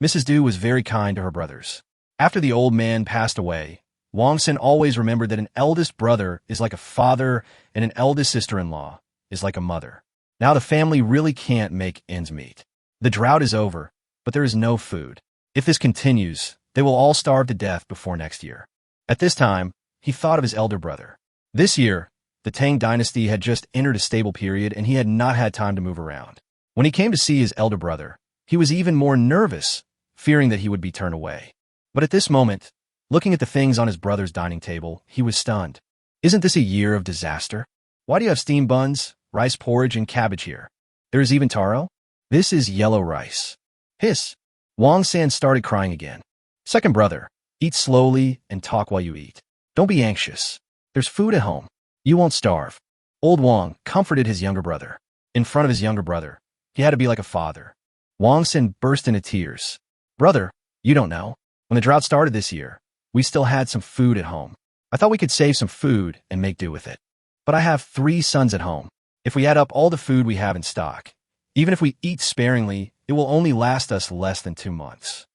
Mrs. Du was very kind to her brothers. After the old man passed away, Wang San always remembered that an eldest brother is like a father and an eldest sister-in-law is like a mother. Now the family really can't make ends meet. The drought is over, but there is no food. If this continues, they will all starve to death before next year. At this time, he thought of his elder brother. This year, the Tang dynasty had just entered a stable period and he had not had time to move around. When he came to see his elder brother, he was even more nervous, fearing that he would be turned away. But at this moment, looking at the things on his brother's dining table, he was stunned. Isn't this a year of disaster? Why do you have steamed buns, rice porridge, and cabbage here? There is even taro? This is yellow rice. Hiss. Wang San started crying again. Second brother, eat slowly and talk while you eat. Don't be anxious. There's food at home. You won't starve. Old Wang comforted his younger brother. In front of his younger brother, he had to be like a father. Wang San burst into tears. Brother, you don't know. When the drought started this year, we still had some food at home. I thought we could save some food and make do with it. But I have 3 sons at home. If we add up all the food we have in stock, even if we eat sparingly, it will only last us less than 2 months.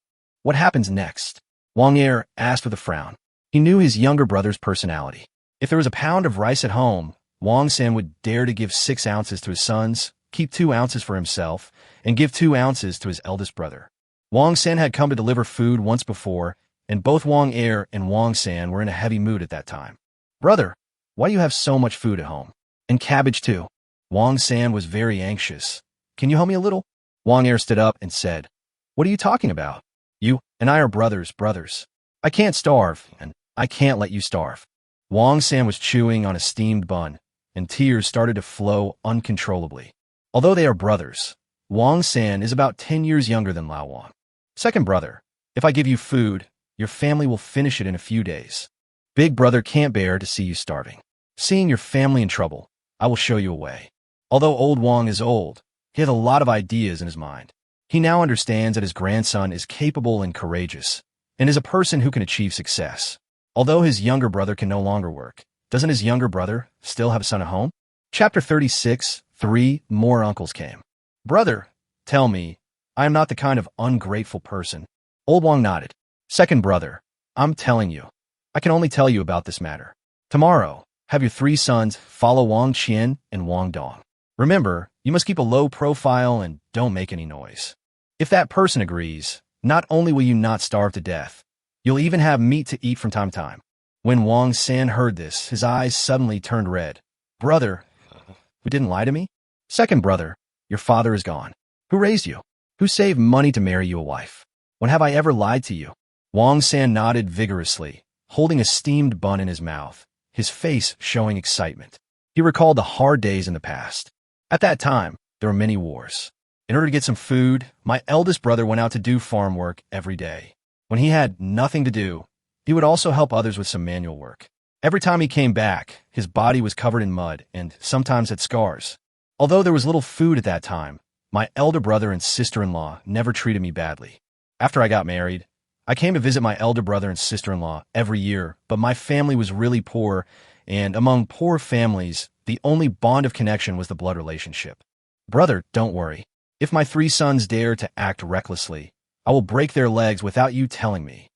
What happens next? Wang Er asked with a frown. He knew his younger brother's personality. If there was a pound of rice at home, Wang San would dare to give 6 ounces to his sons, keep 2 ounces for himself, and give 2 ounces to his eldest brother. Wang San had come to deliver food once before, and both Wang Er and Wang San were in a heavy mood at that time. Brother, why do you have so much food at home? And cabbage too. Wang San was very anxious. Can you help me a little? Wang Er stood up and said, What are you talking about? You and I are brothers. I can't starve, and I can't let you starve. Wang San was chewing on a steamed bun, and tears started to flow uncontrollably. Although they are brothers, Wang San is about 10 years younger than Lao Wang. Second brother, if I give you food, your family will finish it in a few days. Big brother can't bear to see you starving. Seeing your family in trouble, I will show you a way. Although old Wang is old, he had a lot of ideas in his mind. He now understands that his grandson is capable and courageous, and is a person who can achieve success. Although his younger brother can no longer work, doesn't his younger brother still have a son at home? Chapter 36, 3 more uncles came. Brother, tell me, I am not the kind of ungrateful person. Old Wang nodded. Second brother, I'm telling you. I can only tell you about this matter. Tomorrow, have your 3 sons follow Wang Qian and Wang Dong. Remember, you must keep a low profile and don't make any noise. If that person agrees, not only will you not starve to death, you'll even have meat to eat from time to time. When Wang San heard this, his eyes suddenly turned red. Brother, who didn't lie to me? Second brother, your father is gone. Who raised you? Who saved money to marry you a wife? When have I ever lied to you? Wang San nodded vigorously, holding a steamed bun in his mouth, his face showing excitement. He recalled the hard days in the past. At that time, there were many wars. In order to get some food, my eldest brother went out to do farm work every day. When he had nothing to do, he would also help others with some manual work. Every time he came back, his body was covered in mud and sometimes had scars. Although there was little food at that time, my elder brother and sister-in-law never treated me badly. After I got married, I came to visit my elder brother and sister-in-law every year, but my family was really poor, and among poor families, the only bond of connection was the blood relationship. Brother, don't worry. If my 3 sons dare to act recklessly, I will break their legs without you telling me.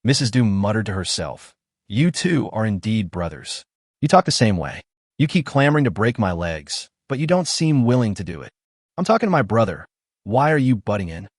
Mrs. Du muttered to herself, You two are indeed brothers. You talk the same way. You keep clamoring to break my legs, but you don't seem willing to do it. I'm talking to my brother. Why are you butting in?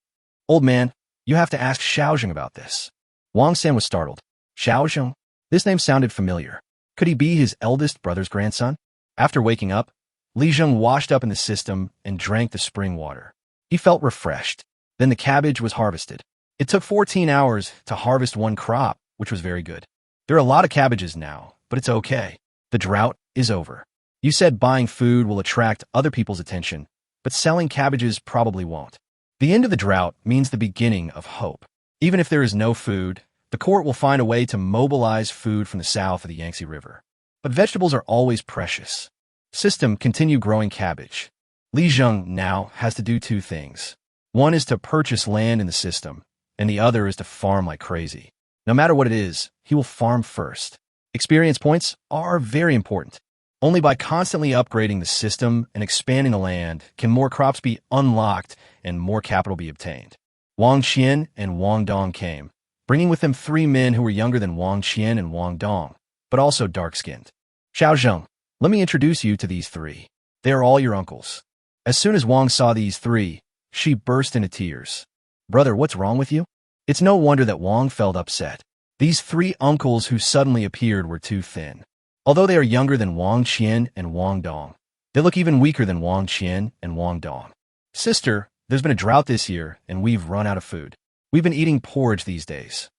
Old man, you have to ask Xiaozheng about this. Wang San was startled. Xiaozheng? This name sounded familiar. Could he be his eldest brother's grandson? After waking up, Li Zheng washed up in the system and drank the spring water. He felt refreshed. Then the cabbage was harvested. It took 14 hours to harvest one crop, which was very good. There are a lot of cabbages now, but it's okay. The drought is over. You said buying food will attract other people's attention, but selling cabbages probably won't. The end of the drought means the beginning of hope. Even if there is no food, the court will find a way to mobilize food from the south of the Yangtze River. But vegetables are always precious. System continue growing cabbage. Li Zheng now has to do two things. One is to purchase land in the system, and the other is to farm like crazy. No matter what it is, he will farm first. Experience points are very important. Only by constantly upgrading the system and expanding the land can more crops be unlocked and more capital be obtained. Wang Qian and Wang Dong came, bringing with them 3 men who were younger than Wang Qian and Wang Dong, but also dark-skinned. Xiaozheng, let me introduce you to these 3. They are all your uncles. As soon as Wang saw these 3, she burst into tears. Brother, what's wrong with you? It's no wonder that Wang felt upset. These 3 uncles who suddenly appeared were too thin. Although they are younger than Wang Qian and Wang Dong, they look even weaker than Wang Qian and Wang Dong. Sister, there's been a drought this year, and we've run out of food. We've been eating porridge these days.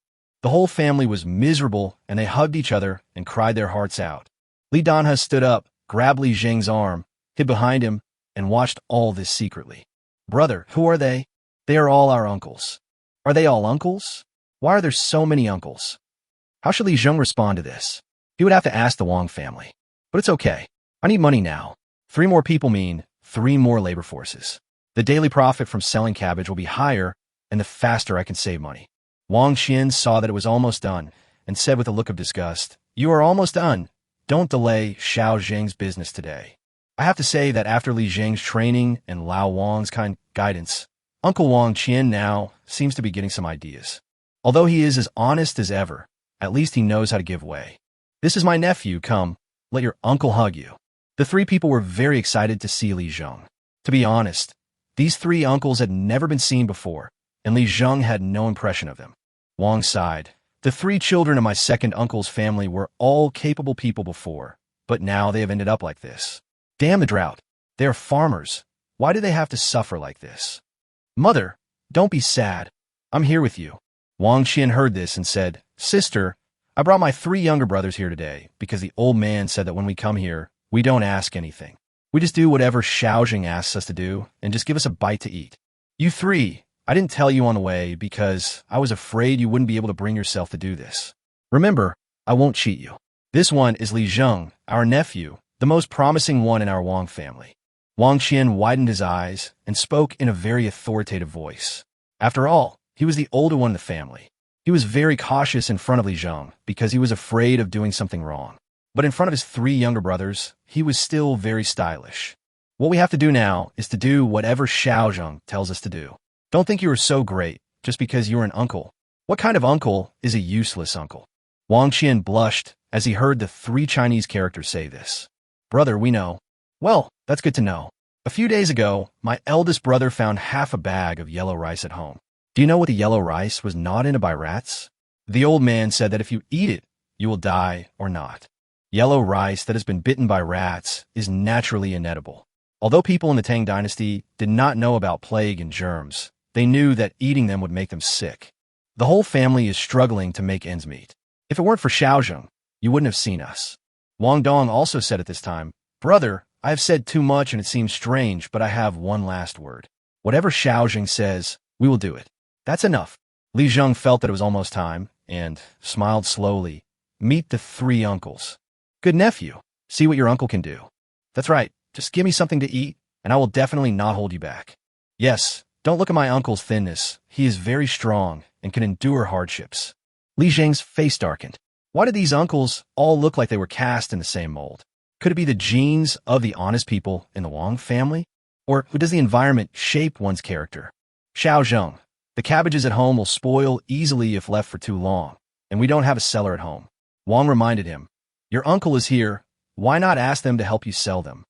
The whole family was miserable, and they hugged each other and cried their hearts out. Li Danhe stood up, grabbed Li Zheng's arm, hid behind him, and watched all this secretly. Brother, who are they? They are all our uncles. Are they all uncles? Why are there so many uncles? How should Li Zheng respond to this? He would have to ask the Wang family. But it's okay. I need money now. 3 more people mean 3 more labor forces. The daily profit from selling cabbage will be higher, and the faster I can save money. Wang Qian saw that it was almost done, and said with a look of disgust, You are almost done. Don't delay Xiao Zheng's business today. I have to say that after Li Zheng's training and Lao Wang's kind guidance, Uncle Wang Qian now seems to be getting some ideas. Although he is as honest as ever, at least he knows how to give way. This is my nephew, come, let your uncle hug you. The 3 people were very excited to see Li Zheng. To be honest, these 3 uncles had never been seen before, and Li Zheng had no impression of them. Wang sighed. The 3 children of my second uncle's family were all capable people before, but now they have ended up like this. Damn the drought. They are farmers. Why do they have to suffer like this? Mother, don't be sad. I'm here with you. Wang Qian heard this and said, Sister, I brought my 3 younger brothers here today because the old man said that when we come here, we don't ask anything. We just do whatever Xiaozheng asks us to do and just give us a bite to eat. You 3, I didn't tell you on the way because I was afraid you wouldn't be able to bring yourself to do this. Remember, I won't cheat you. This one is Li Zheng, our nephew, the most promising one in our Wang family. Wang Qian widened his eyes and spoke in a very authoritative voice. After all, he was the older one in the family. He was very cautious in front of Li Zheng because he was afraid of doing something wrong. But in front of his 3 younger brothers, he was still very stylish. What we have to do now is to do whatever Xiaozheng tells us to do. Don't think you are so great just because you're an uncle. What kind of uncle is a useless uncle? Wang Qian blushed as he heard the 3 Chinese characters say this. Brother, we know. Well, that's good to know. A few days ago, my eldest brother found half a bag of yellow rice at home. Do you know what the yellow rice was gnawed into by rats? The old man said that if you eat it, you will die or not. Yellow rice that has been bitten by rats is naturally inedible. Although people in the Tang dynasty did not know about plague and germs, they knew that eating them would make them sick. The whole family is struggling to make ends meet. If it weren't for Xiaozheng, you wouldn't have seen us. Wang Dong also said at this time, Brother, I have said too much and it seems strange, but I have one last word. Whatever Xiaozheng says, we will do it. That's enough. Li Zheng felt that it was almost time, and smiled slowly. Meet the 3 uncles. Good nephew. See what your uncle can do. That's right. Just give me something to eat, and I will definitely not hold you back. Yes, don't look at my uncle's thinness. He is very strong and can endure hardships. Li Zheng's face darkened. Why did these uncles all look like they were cast in the same mold? Could it be the genes of the honest people in the Wang family? Or does the environment shape one's character? Xiaozheng, the cabbages at home will spoil easily if left for too long, and we don't have a cellar at home. Wang reminded him, Your uncle is here. Why not ask them to help you sell them?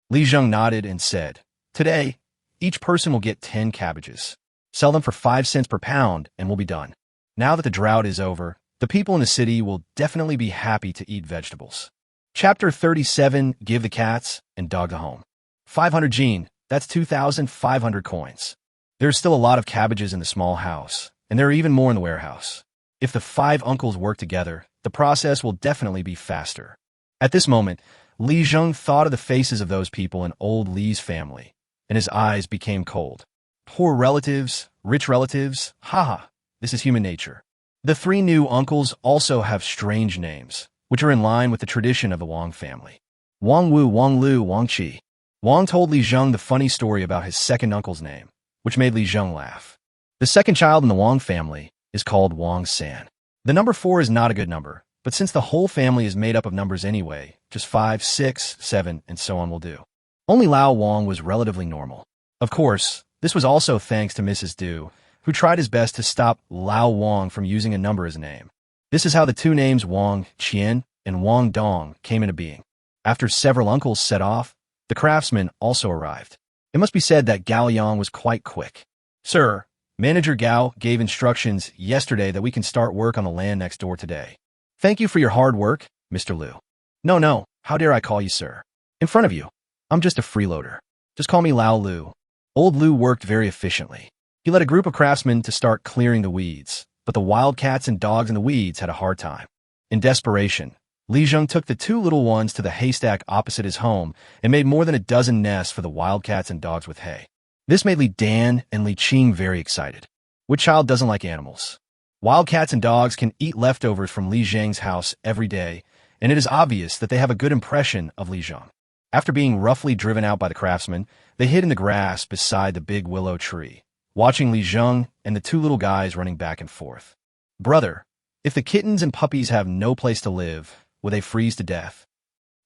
Li Zheng nodded and said, Today, each person will get 10 cabbages. Sell them for 5 cents per pound and we'll be done. Now that the drought is over, The people in the city will definitely be happy to eat vegetables. Chapter 37, Give the Cats and Dog the Home. 500 Gene, that's 2,500 coins. There's still a lot of cabbages in the small house, and there are even more in the warehouse. If the 5 uncles work together, the process will definitely be faster. At this moment, Li Zheng thought of the faces of those people in old Li's family, and his eyes became cold. Poor relatives, rich relatives, haha, this is human nature. The 3 new uncles also have strange names, which are in line with the tradition of the Wang family. Wang Wu, Wang Lu, Wang Qi. Wang told Li Zheng the funny story about his second uncle's name, which made Li Zheng laugh. The second child in the Wang family is called Wang San. The number 4 is not a good number, but since the whole family is made up of numbers anyway, just 5, 6, 7, and so on will do. Only Lao Wang was relatively normal. Of course, this was also thanks to Mrs. Du, who tried his best to stop Lao Wang from using a number as a name. This is how the 2 names Wang Qian and Wang Dong came into being. After several uncles set off, the craftsman also arrived. It must be said that Gao Yang was quite quick. Sir, Manager Gao gave instructions yesterday that we can start work on the land next door today. Thank you for your hard work, Mr. Liu. No, how dare I call you sir? In front of you, I'm just a freeloader. Just call me Lao Lu. Old Lu worked very efficiently. He led a group of craftsmen to start clearing the weeds, but the wild cats and dogs in the weeds had a hard time. In desperation, Li Zheng took the 2 little ones to the haystack opposite his home and made more than a dozen nests for the wild cats and dogs with hay. This made Li Dan and Li Qing very excited. Which child doesn't like animals? Wild cats and dogs can eat leftovers from Li Zheng's house every day, and it is obvious that they have a good impression of Li Zheng. After being roughly driven out by the craftsmen, they hid in the grass beside the big willow tree, watching Li Zheng and the 2 little guys running back and forth. Brother, if the kittens and puppies have no place to live, will they freeze to death?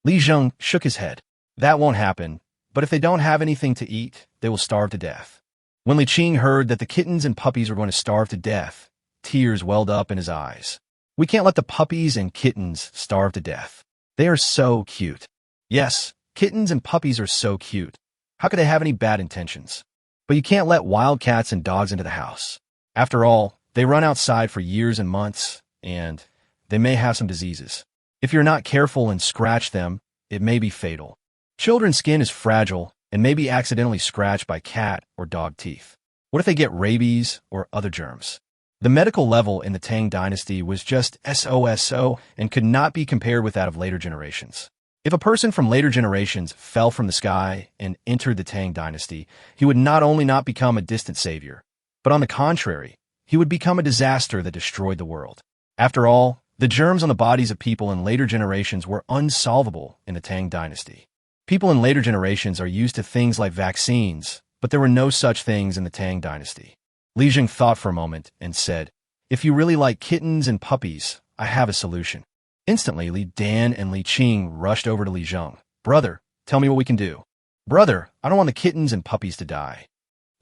Li Zheng shook his head. That won't happen, but if they don't have anything to eat, they will starve to death. When Li Qing heard that the kittens and puppies were going to starve to death, tears welled up in his eyes. We can't let the puppies and kittens starve to death. They are so cute. Yes, kittens and puppies are so cute. How could they have any bad intentions? But you can't let wild cats and dogs into the house. After all, they run outside for years and months, and they may have some diseases. If you're not careful and scratch them, it may be fatal. Children's skin is fragile and may be accidentally scratched by cat or dog teeth. What if they get rabies or other germs? The medical level in the Tang dynasty was just so and could not be compared with that of later generations. If a person from later generations fell from the sky and entered the Tang dynasty, he would not only not become a distant savior, but on the contrary, he would become a disaster that destroyed the world. After all, the germs on the bodies of people in later generations were unsolvable in the Tang dynasty. People in later generations are used to things like vaccines, but there were no such things in the Tang dynasty. Li Zheng thought for a moment and said, if you really like kittens and puppies, I have a solution. Instantly, Li Dan and Li Qing rushed over to Li Zheng. Brother, tell me what we can do. Brother, I don't want the kittens and puppies to die.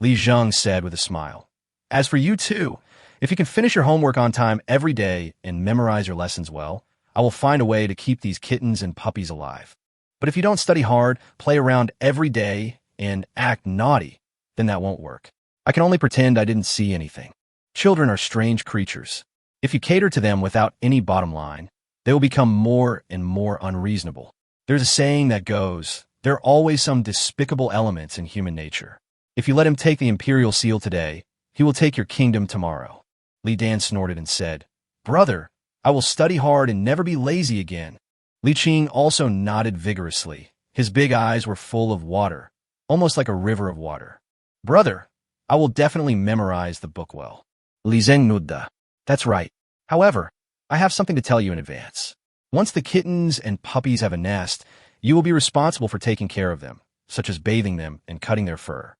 Li Zheng said with a smile. As for you too, if you can finish your homework on time every day and memorize your lessons well, I will find a way to keep these kittens and puppies alive. But if you don't study hard, play around every day, and act naughty, then that won't work. I can only pretend I didn't see anything. Children are strange creatures. If you cater to them without any bottom line, they will become more and more unreasonable. There's a saying that goes, there are always some despicable elements in human nature. If you let him take the imperial seal today, he will take your kingdom tomorrow. Li Dan snorted and said, Brother, I will study hard and never be lazy again. Li Qing also nodded vigorously. His big eyes were full of water, almost like a river of water. Brother, I will definitely memorize the book well. Li Zheng nodded. That's right. However, I have something to tell you in advance. Once the kittens and puppies have a nest, you will be responsible for taking care of them, such as bathing them and cutting their fur.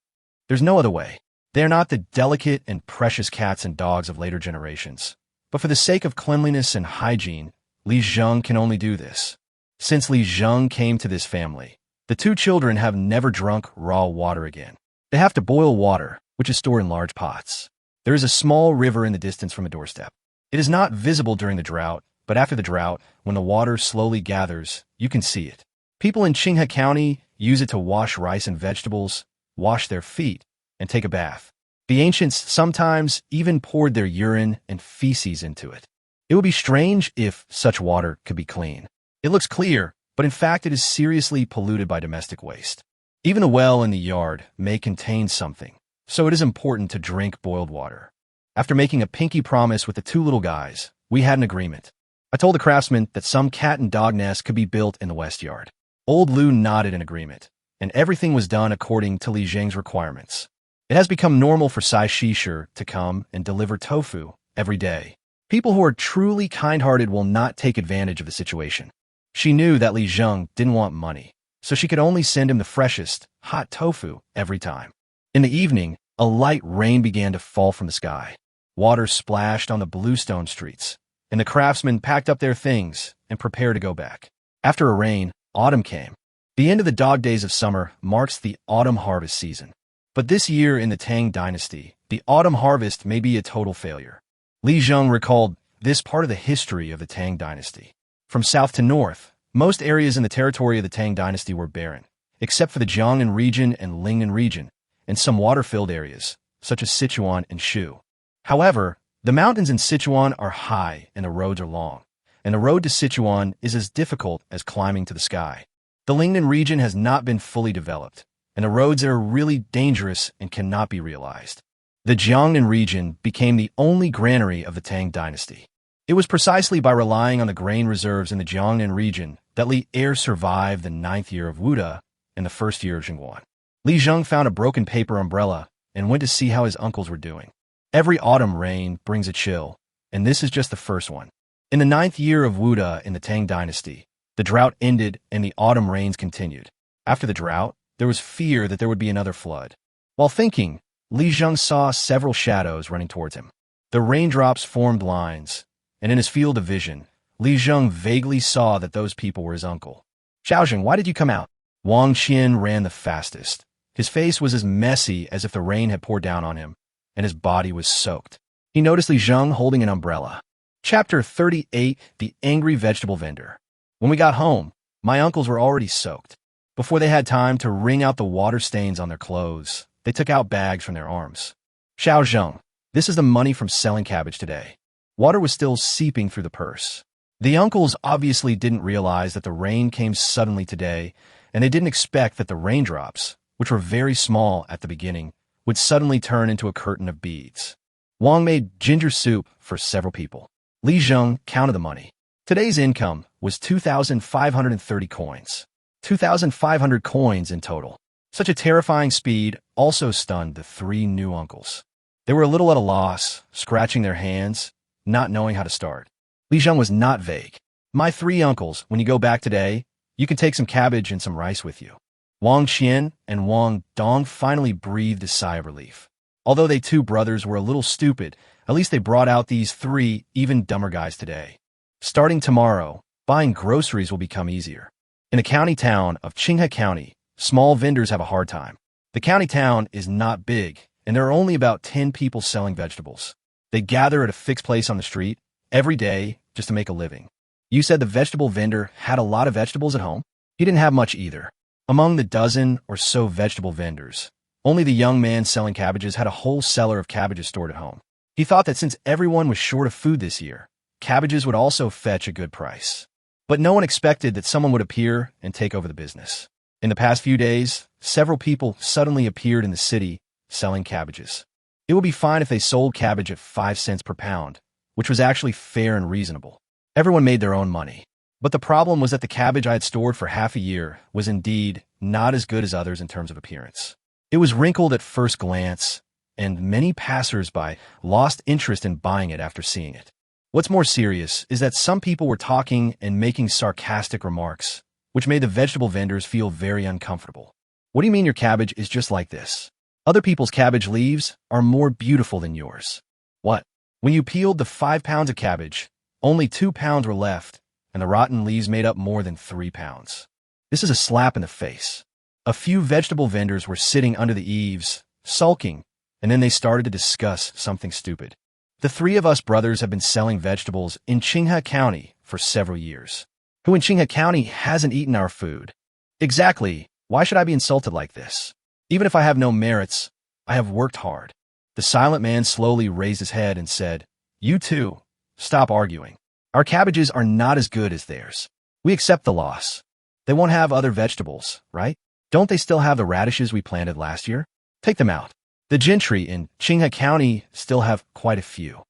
There's no other way. They are not the delicate and precious cats and dogs of later generations. But for the sake of cleanliness and hygiene, Li Zheng can only do this. Since Li Zheng came to this family, the two children have never drunk raw water again. They have to boil water, which is stored in large pots. There is a small river in the distance from a doorstep. It is not visible during the drought, but after the drought, when the water slowly gathers, you can see it. People in Qinghe County use it to wash rice and vegetables, wash their feet, and take a bath. The ancients sometimes even poured their urine and feces into it. It would be strange if such water could be clean. It looks clear, but in fact it is seriously polluted by domestic waste. Even a well in the yard may contain something, so it is important to drink boiled water. After making a pinky promise with the two little guys, we had an agreement. I told the craftsman that some cat and dog nest could be built in the west yard. Old Lu nodded in agreement, and everything was done according to Li Zheng's requirements. It has become normal for Sai Shisher to come and deliver tofu every day. People who are truly kind-hearted will not take advantage of the situation. She knew that Li Zheng didn't want money, so she could only send him the freshest, hot tofu every time. In the evening, a light rain began to fall from the sky. Water splashed on the bluestone streets, and the craftsmen packed up their things and prepared to go back. After a rain, autumn came. The end of the dog days of summer marks the autumn harvest season. But this year in the Tang dynasty, the autumn harvest may be a total failure. Li Zheng recalled this part of the history of the Tang dynasty. From south to north, most areas in the territory of the Tang dynasty were barren, except for the Jiangnan region and Lingnan region, and some water-filled areas, such as Sichuan and Shu. However, the mountains in Sichuan are high and the roads are long, and the road to Sichuan is as difficult as climbing to the sky. The Lingnan region has not been fully developed, and the roads are really dangerous and cannot be realized. The Jiangnan region became the only granary of the Tang dynasty. It was precisely by relying on the grain reserves in the Jiangnan region that Li Er survived the 9th year of Wuda and the 1st year of Zhenguan. Li Zheng found a broken paper umbrella and went to see how his uncles were doing. Every autumn rain brings a chill, and this is just the first one. In the 9th year of Wuda in the Tang dynasty, the drought ended and the autumn rains continued. After the drought, there was fear that there would be another flood. While thinking, Li Zheng saw several shadows running towards him. The raindrops formed lines, and in his field of vision, Li Zheng vaguely saw that those people were his uncle. "Xiaozheng, why did you come out?" Wang Qian ran the fastest. His face was as messy as if the rain had poured down on him, and his body was soaked. He noticed Li Zheng holding an umbrella. Chapter 38, The Angry Vegetable Vendor. When we got home, my uncles were already soaked. Before they had time to wring out the water stains on their clothes, they took out bags from their arms. "Xiaozheng, this is the money from selling cabbage today." Water was still seeping through the purse. The uncles obviously didn't realize that the rain came suddenly today, and they didn't expect that the raindrops, which were very small at the beginning, would suddenly turn into a curtain of beads. Wang made ginger soup for several people. Li Zheng counted the money. Today's income was 2,530 coins. 2,500 coins in total. Such a terrifying speed also stunned the three new uncles. They were a little at a loss, scratching their hands, not knowing how to start. Li Zheng was not vague. "My three uncles, when you go back today, you can take some cabbage and some rice with you." Wang Qian and Wang Dong finally breathed a sigh of relief. Although they two brothers were a little stupid, at least they brought out these three even dumber guys today. Starting tomorrow, buying groceries will become easier. In the county town of Qinghe County, small vendors have a hard time. The county town is not big, and there are only about 10 people selling vegetables. They gather at a fixed place on the street every day just to make a living. You said the vegetable vendor had a lot of vegetables at home? He didn't have much either. Among the dozen or so vegetable vendors, only the young man selling cabbages had a whole cellar of cabbages stored at home. He thought that since everyone was short of food this year, cabbages would also fetch a good price. But no one expected that someone would appear and take over the business. In the past few days, several people suddenly appeared in the city selling cabbages. It would be fine if they sold cabbage at 5 cents per pound, which was actually fair and reasonable. Everyone made their own money. But the problem was that the cabbage I had stored for half a year was indeed not as good as others in terms of appearance. It was wrinkled at first glance, and many passers-by lost interest in buying it after seeing it. What's more serious is that some people were talking and making sarcastic remarks, which made the vegetable vendors feel very uncomfortable. "What do you mean your cabbage is just like this? Other people's cabbage leaves are more beautiful than yours." "What? When you peeled the 5 pounds of cabbage, only 2 pounds were left, and the rotten leaves made up more than 3 pounds. This is a slap in the face." A few vegetable vendors were sitting under the eaves, sulking, and then they started to discuss something stupid. "The three of us brothers have been selling vegetables in Qinghe County for several years. Who in Qinghe County hasn't eaten our food?" "Exactly. Why should I be insulted like this? Even if I have no merits, I have worked hard." The silent man slowly raised his head and said, "You two, stop arguing. Our cabbages are not as good as theirs. We accept the loss. They won't have other vegetables, right? Don't they still have the radishes we planted last year? Take them out. The gentry in Qinghe County still have quite a few.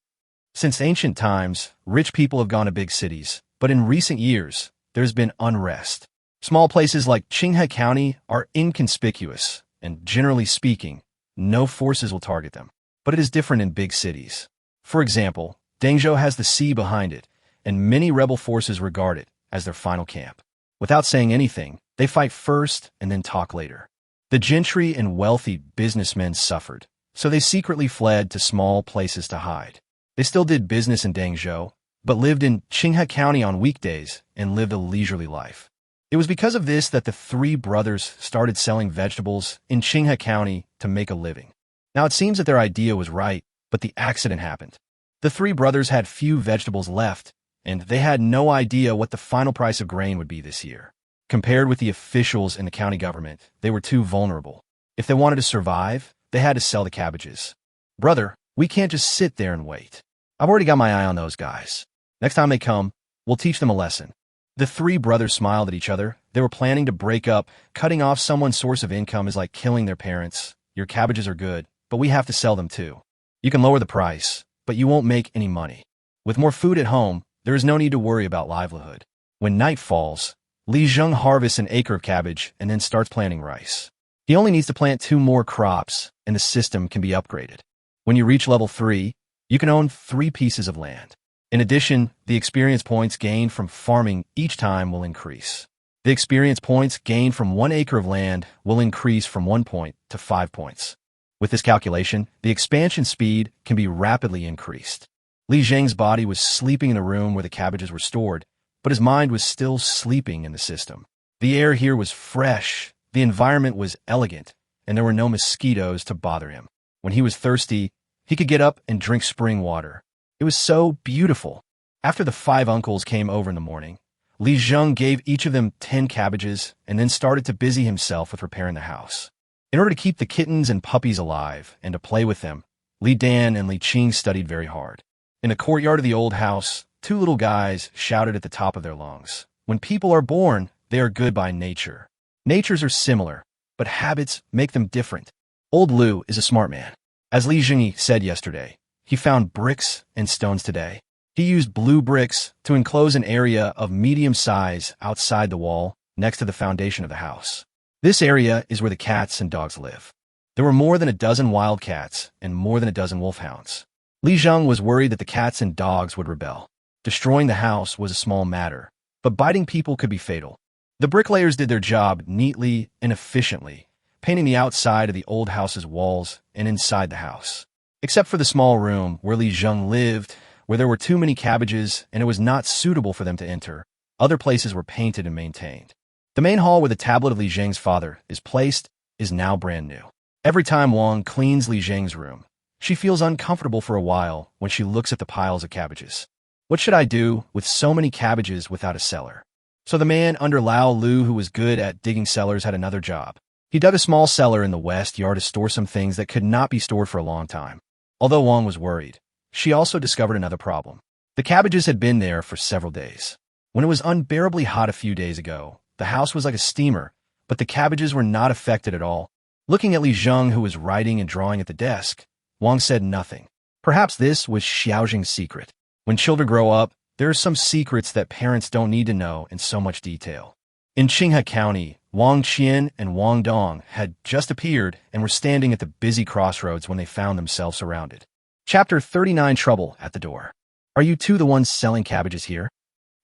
Since ancient times, rich people have gone to big cities, but in recent years, there's been unrest. Small places like Qinghe County are inconspicuous, and generally speaking, no forces will target them. But it is different in big cities. For example, Dangzhou has the sea behind it, and many rebel forces regard it as their final camp. Without saying anything, they fight first and then talk later. The gentry and wealthy businessmen suffered, so they secretly fled to small places to hide. They still did business in Dangzhou, but lived in Qinghe County on weekdays and lived a leisurely life. It was because of this that the three brothers started selling vegetables in Qinghe County to make a living. Now it seems that their idea was right, but the accident happened. The three brothers had few vegetables left, and they had no idea what the final price of grain would be this year. Compared with the officials in the county government, they were too vulnerable. If they wanted to survive, they had to sell the cabbages. Brother, we can't just sit there and wait. I've already got my eye on those guys. Next time they come, we'll teach them a lesson. The three brothers smiled at each other. They were planning to break up. Cutting off someone's source of income is like killing their parents. Your cabbages are good, but we have to sell them too. You can lower the price, but you won't make any money. With more food at home, there is no need to worry about livelihood. When night falls, Li Zheng harvests an acre of cabbage and then starts planting rice. He only needs to plant 2 more crops, and the system can be upgraded. When you reach level 3, you can own 3 pieces of land. In addition, the experience points gained from farming each time will increase. The experience points gained from 1 acre of land will increase from 1 point to 5 points. With this calculation, the expansion speed can be rapidly increased. Li Zheng's body was sleeping in the room where the cabbages were stored, but his mind was still sleeping in the system. The air here was fresh, the environment was elegant, and there were no mosquitoes to bother him. When he was thirsty, he could get up and drink spring water. It was so beautiful. After the 5 uncles came over in the morning, Li Zheng gave each of them 10 cabbages and then started to busy himself with repairing the house. In order to keep the kittens and puppies alive and to play with them, Li Dan and Li Qing studied very hard. In the courtyard of the old house, 2 little guys shouted at the top of their lungs, "When people are born, they are good by nature. Natures are similar, but habits make them different." Old Lu is a smart man. As Li Jingyi said yesterday, he found bricks and stones today. He used blue bricks to enclose an area of medium size outside the wall next to the foundation of the house. This area is where the cats and dogs live. There were more than a dozen wild cats and more than a dozen wolfhounds. Li Zheng was worried that the cats and dogs would rebel. Destroying the house was a small matter, but biting people could be fatal. The bricklayers did their job neatly and efficiently, painting the outside of the old house's walls and inside the house. Except for the small room where Li Zheng lived, where there were too many cabbages and it was not suitable for them to enter, other places were painted and maintained. The main hall where the tablet of Li Zheng's father is placed is now brand new. Every time Wang cleans Li Zheng's room, she feels uncomfortable for a while when she looks at the piles of cabbages. What should I do with so many cabbages without a cellar? So the man under Lao Lu, who was good at digging cellars, had another job. He dug a small cellar in the west yard to store some things that could not be stored for a long time. Although Wang was worried, she also discovered another problem. The cabbages had been there for several days. When it was unbearably hot a few days ago, the house was like a steamer, but the cabbages were not affected at all. Looking at Li Zheng, who was writing and drawing at the desk, Wang said nothing. Perhaps this was Xiaojing's secret. When children grow up, there are some secrets that parents don't need to know in so much detail. In Qinghe County, Wang Qian and Wang Dong had just appeared and were standing at the busy crossroads when they found themselves surrounded. Chapter 39, Trouble at the Door. Are you two the ones selling cabbages here?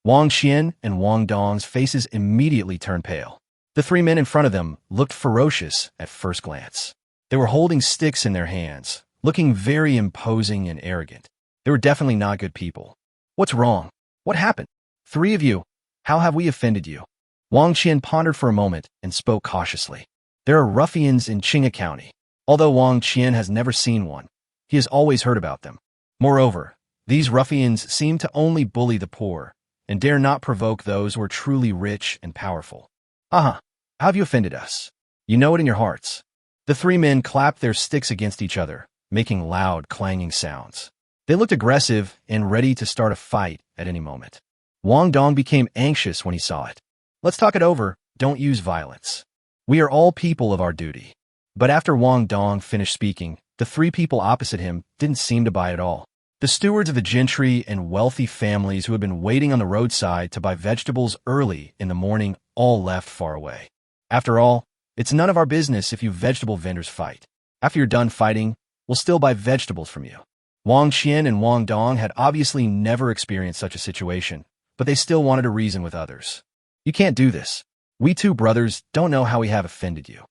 Wang Qian and Wang Dong's faces immediately turned pale. The 3 men in front of them looked ferocious at first glance. They were holding sticks in their hands, looking very imposing and arrogant. They were definitely not good people. What's wrong? What happened? 3 of you. How have we offended you? Wang Qian pondered for a moment and spoke cautiously. There are ruffians in Qinghe County. Although Wang Qian has never seen one, he has always heard about them. Moreover, these ruffians seem to only bully the poor and dare not provoke those who are truly rich and powerful. How have you offended us? You know it in your hearts. The 3 men clapped their sticks against each other, making loud, clanging sounds. They looked aggressive and ready to start a fight at any moment. Wang Dong became anxious when he saw it. Let's talk it over, don't use violence. We are all people of our duty. But after Wang Dong finished speaking, the three people opposite him didn't seem to buy it at all. The stewards of the gentry and wealthy families who had been waiting on the roadside to buy vegetables early in the morning all left far away. After all, it's none of our business if you vegetable vendors fight. After you're done fighting, we'll still buy vegetables from you. Wang Qian and Wang Dong had obviously never experienced such a situation, but they still wanted to reason with others. You can't do this. We two brothers don't know how we have offended you.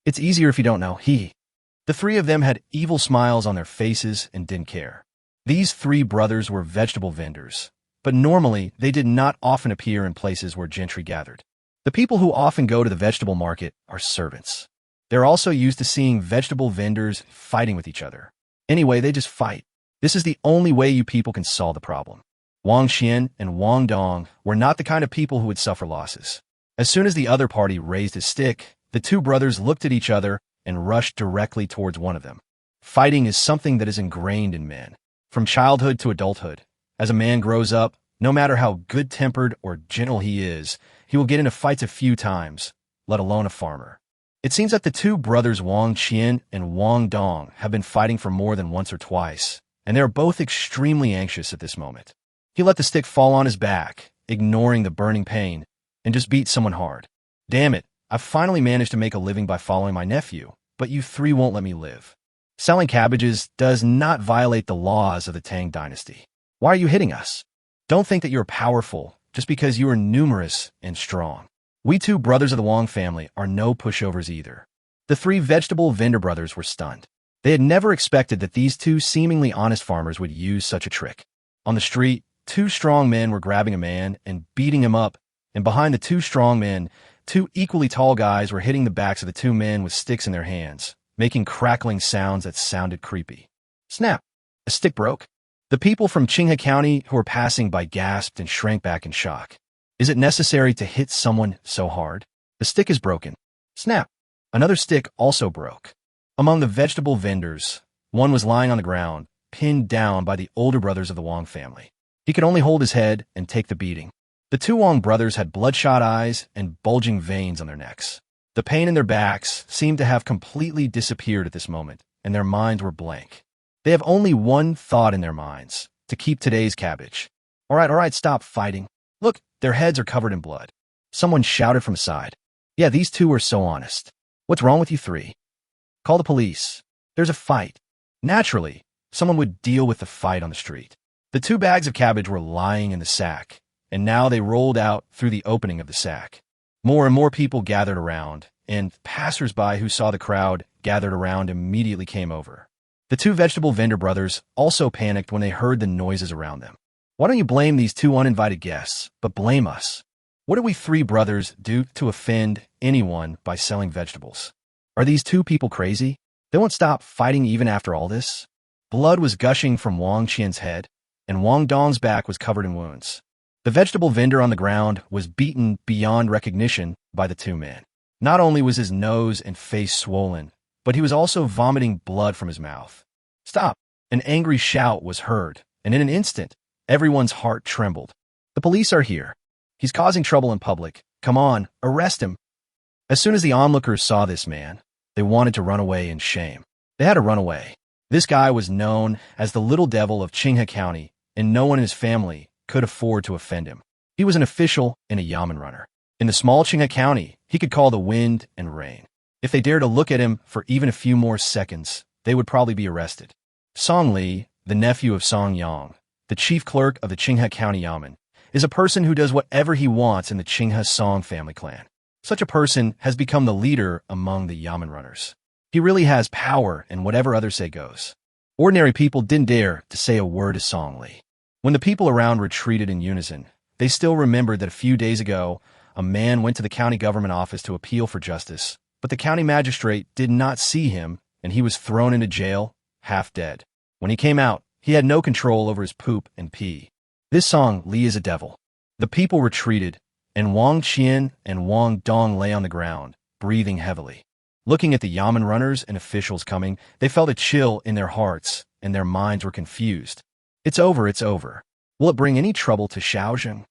It's easier if you don't know, The three of them had evil smiles on their faces and didn't care. These three brothers were vegetable vendors, but normally they did not often appear in places where gentry gathered. The people who often go to the vegetable market are servants. They're also used to seeing vegetable vendors fighting with each other. Anyway, they just fight. This is the only way you people can solve the problem. Wang Qian and Wang Dong were not the kind of people who would suffer losses. As soon as the other party raised his stick, the two brothers looked at each other and rushed directly towards one of them. Fighting is something that is ingrained in men. From childhood to adulthood, as a man grows up, no matter how good-tempered or gentle he is, he will get into fights a few times, let alone a farmer. It seems that the two brothers Wang Qian and Wang Dong have been fighting for more than once or twice, and they are both extremely anxious at this moment. He let the stick fall on his back, ignoring the burning pain, and just beat someone hard. Damn it, I've finally managed to make a living by following my nephew, but you three won't let me live. Selling cabbages does not violate the laws of the Tang dynasty. Why are you hitting us? Don't think that you're powerful just because you are numerous and strong. We two brothers of the Wang family are no pushovers either. The three vegetable vendor brothers were stunned. They had never expected that these two seemingly honest farmers would use such a trick. On the street, two strong men were grabbing a man and beating him up, and behind the two strong men, two equally tall guys were hitting the backs of the two men with sticks in their hands, making crackling sounds that sounded creepy. Snap! A stick broke. The people from Qinghe County who were passing by gasped and shrank back in shock. Is it necessary to hit someone so hard? The stick is broken. Snap! Another stick also broke. Among the vegetable vendors, one was lying on the ground, pinned down by the older brothers of the Wang family. He could only hold his head and take the beating. The two Wang brothers had bloodshot eyes and bulging veins on their necks. The pain in their backs seemed to have completely disappeared at this moment, and their minds were blank. They have only one thought in their minds, to keep today's cabbage. All right, stop fighting. Look, their heads are covered in blood. Someone shouted from the side. Yeah, these two are so honest. What's wrong with you three? Call the police. There's a fight. Naturally, someone would deal with the fight on the street. The two bags of cabbage were lying in the sack, and now they rolled out through the opening of the sack. More and more people gathered around, and passers-by who saw the crowd gathered around immediately came over. The two vegetable vendor brothers also panicked when they heard the noises around them. Why don't you blame these two uninvited guests, but blame us? What did we three brothers do to offend anyone by selling vegetables? Are these two people crazy? They won't stop fighting even after all this? Blood was gushing from Wang Qian's head, and Wang Dong's back was covered in wounds. The vegetable vendor on the ground was beaten beyond recognition by the two men. Not only was his nose and face swollen, but he was also vomiting blood from his mouth. Stop! An angry shout was heard, and in an instant, everyone's heart trembled. The police are here. He's causing trouble in public. Come on, arrest him. As soon as the onlookers saw this man, they wanted to run away in shame. They had to run away. This guy was known as the Little Devil of Qinghe County, and no one in his family could afford to offend him. He was an official and a yamen runner. In the small Qinghe County, he could call the wind and rain. If they dared to look at him for even a few more seconds, they would probably be arrested. Song Li, the nephew of Song Yang, the chief clerk of the Qinghe County Yamen, is a person who does whatever he wants in the Qinghe Song family clan. Such a person has become the leader among the yamen runners. He really has power, and whatever others say goes. Ordinary people didn't dare to say a word to Song Li. When the people around retreated in unison, they still remembered that a few days ago, a man went to the county government office to appeal for justice, but the county magistrate did not see him, and he was thrown into jail, half dead. When he came out, he had no control over his poop and pee. This Song Li is a devil. The people retreated, and Wang Qian and Wang Dong lay on the ground, breathing heavily. Looking at the yamen runners and officials coming, they felt a chill in their hearts, and their minds were confused. It's over, it's over. Will it bring any trouble to Xiaozheng?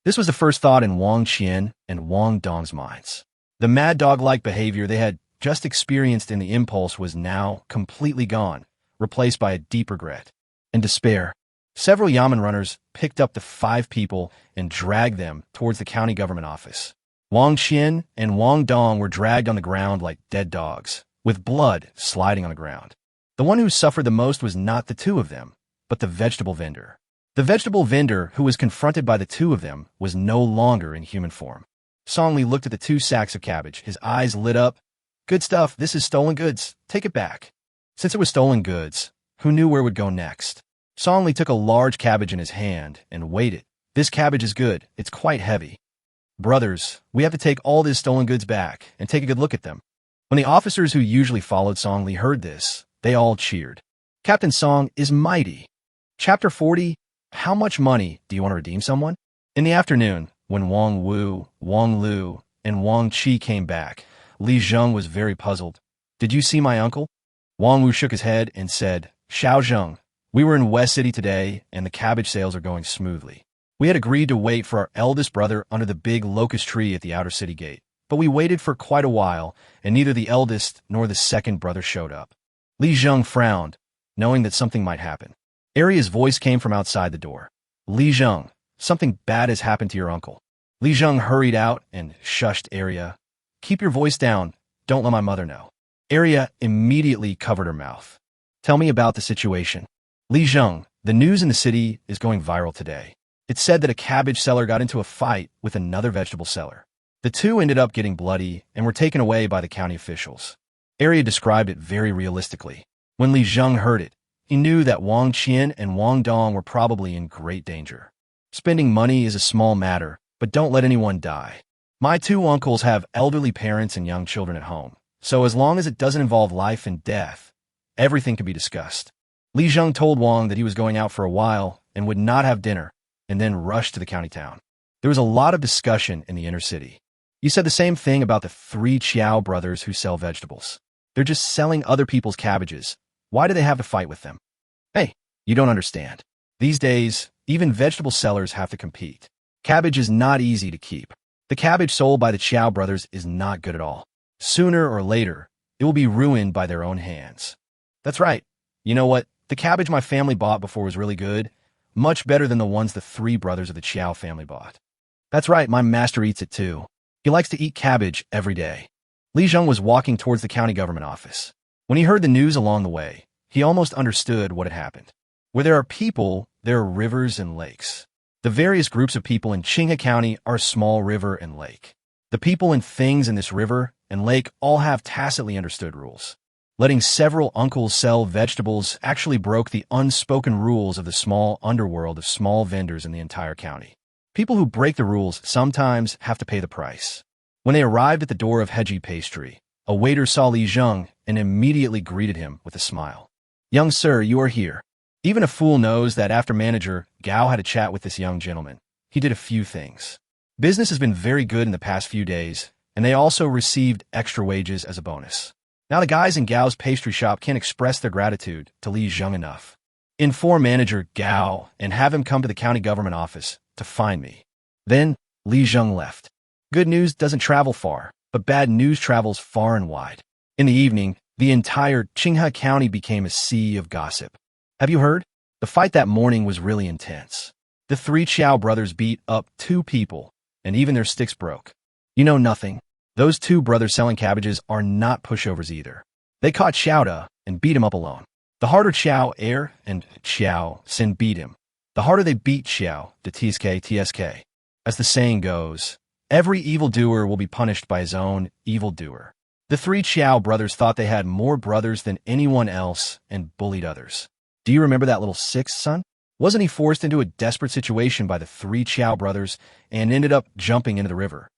This was the first thought in Wang Qian and Wang Dong's minds. The mad dog-like behavior they had just experienced in the impulse was now completely gone, replaced by a deep regret and despair. Several Yamen runners picked up the 5 people and dragged them towards the county government office. Wang Qian and Wang Dong were dragged on the ground like dead dogs, with blood sliding on the ground. The one who suffered the most was not the 2 of them, but the vegetable vendor. The vegetable vendor who was confronted by the 2 of them was no longer in human form. Song Li looked at the 2 sacks of cabbage. His eyes lit up. Good stuff. This is stolen goods. Take it back. Since it was stolen goods, who knew where it would go next? Song Li took a large cabbage in his hand and weighed it. This cabbage is good. It's quite heavy. Brothers, we have to take all these stolen goods back and take a good look at them. When the officers who usually followed Song Li heard this, they all cheered. Captain Song is mighty. Chapter 40, How much money do you want to redeem someone? In the afternoon, when Wang Wu, Wang Lu, and Wang Qi came back, Li Zheng was very puzzled. Did you see my uncle? Wang Wu shook his head and said, Xiaozheng, we were in West City today and the cabbage sales are going smoothly. We had agreed to wait for our eldest brother under the big locust tree at the outer city gate, but we waited for quite a while and neither the eldest nor the second brother showed up. Li Zheng frowned, knowing that something might happen. Aria's voice came from outside the door. Li Zheng, something bad has happened to your uncle. Li Zheng hurried out and shushed Aria. Keep your voice down. Don't let my mother know. Aria immediately covered her mouth. Tell me about the situation. Li Zheng, the news in the city is going viral today. It said that a cabbage seller got into a fight with another vegetable seller. The 2 ended up getting bloody and were taken away by the county officials. Aria described it very realistically. When Li Zheng heard it, he knew that Wang Qian and Wang Dong were probably in great danger. Spending money is a small matter, but don't let anyone die. My 2 uncles have elderly parents and young children at home, so as long as it doesn't involve life and death, everything can be discussed. Li Zheng told Wang that he was going out for a while and would not have dinner, and then rushed to the county town. There was a lot of discussion in the inner city. You said the same thing about the 3 Chiao brothers who sell vegetables. They're just selling other people's cabbages. Why do they have to fight with them? Hey, you don't understand. These days, even vegetable sellers have to compete. Cabbage is not easy to keep. The cabbage sold by the Chiao brothers is not good at all. Sooner or later, it will be ruined by their own hands. That's right. You know what? The cabbage my family bought before was really good. Much better than the ones the 3 brothers of the Chiao family bought. That's right, my master eats it too. He likes to eat cabbage every day. Li Zheng was walking towards the county government office. When he heard the news along the way, he almost understood what had happened. Where there are people, there are rivers and lakes. The various groups of people in Qinghe County are a small river and lake. The people and things in this river and lake all have tacitly understood rules. Letting several uncles sell vegetables actually broke the unspoken rules of the small underworld of small vendors in the entire county. People who break the rules sometimes have to pay the price. When they arrived at the door of Heji Pastry, a waiter saw Li Zheng and immediately greeted him with a smile. Young sir, you are here. Even a fool knows that after manager Gao had a chat with this young gentleman, he did a few things. Business has been very good in the past few days, and they also received extra wages as a bonus. Now the guys in Gao's pastry shop can't express their gratitude to Li Zheng enough. Inform manager Gao and have him come to the county government office to find me. Then Li Zheng left. Good news doesn't travel far, but bad news travels far and wide. In the evening, the entire Qinghe County became a sea of gossip. Have you heard? The fight that morning was really intense. The 3 Chiao brothers beat up 2 people, and even their sticks broke. You know nothing. Those 2 brothers selling cabbages are not pushovers either. They caught Xiao Da and beat him up alone. The harder Xiao Air and Xiao Sin beat him, the harder they beat Xiao the TSK. As the saying goes, every evildoer will be punished by his own evildoer. The 3 Chiao brothers thought they had more brothers than anyone else and bullied others. Do you remember that little 6th son? Wasn't he forced into a desperate situation by the 3 Chiao brothers and ended up jumping into the river?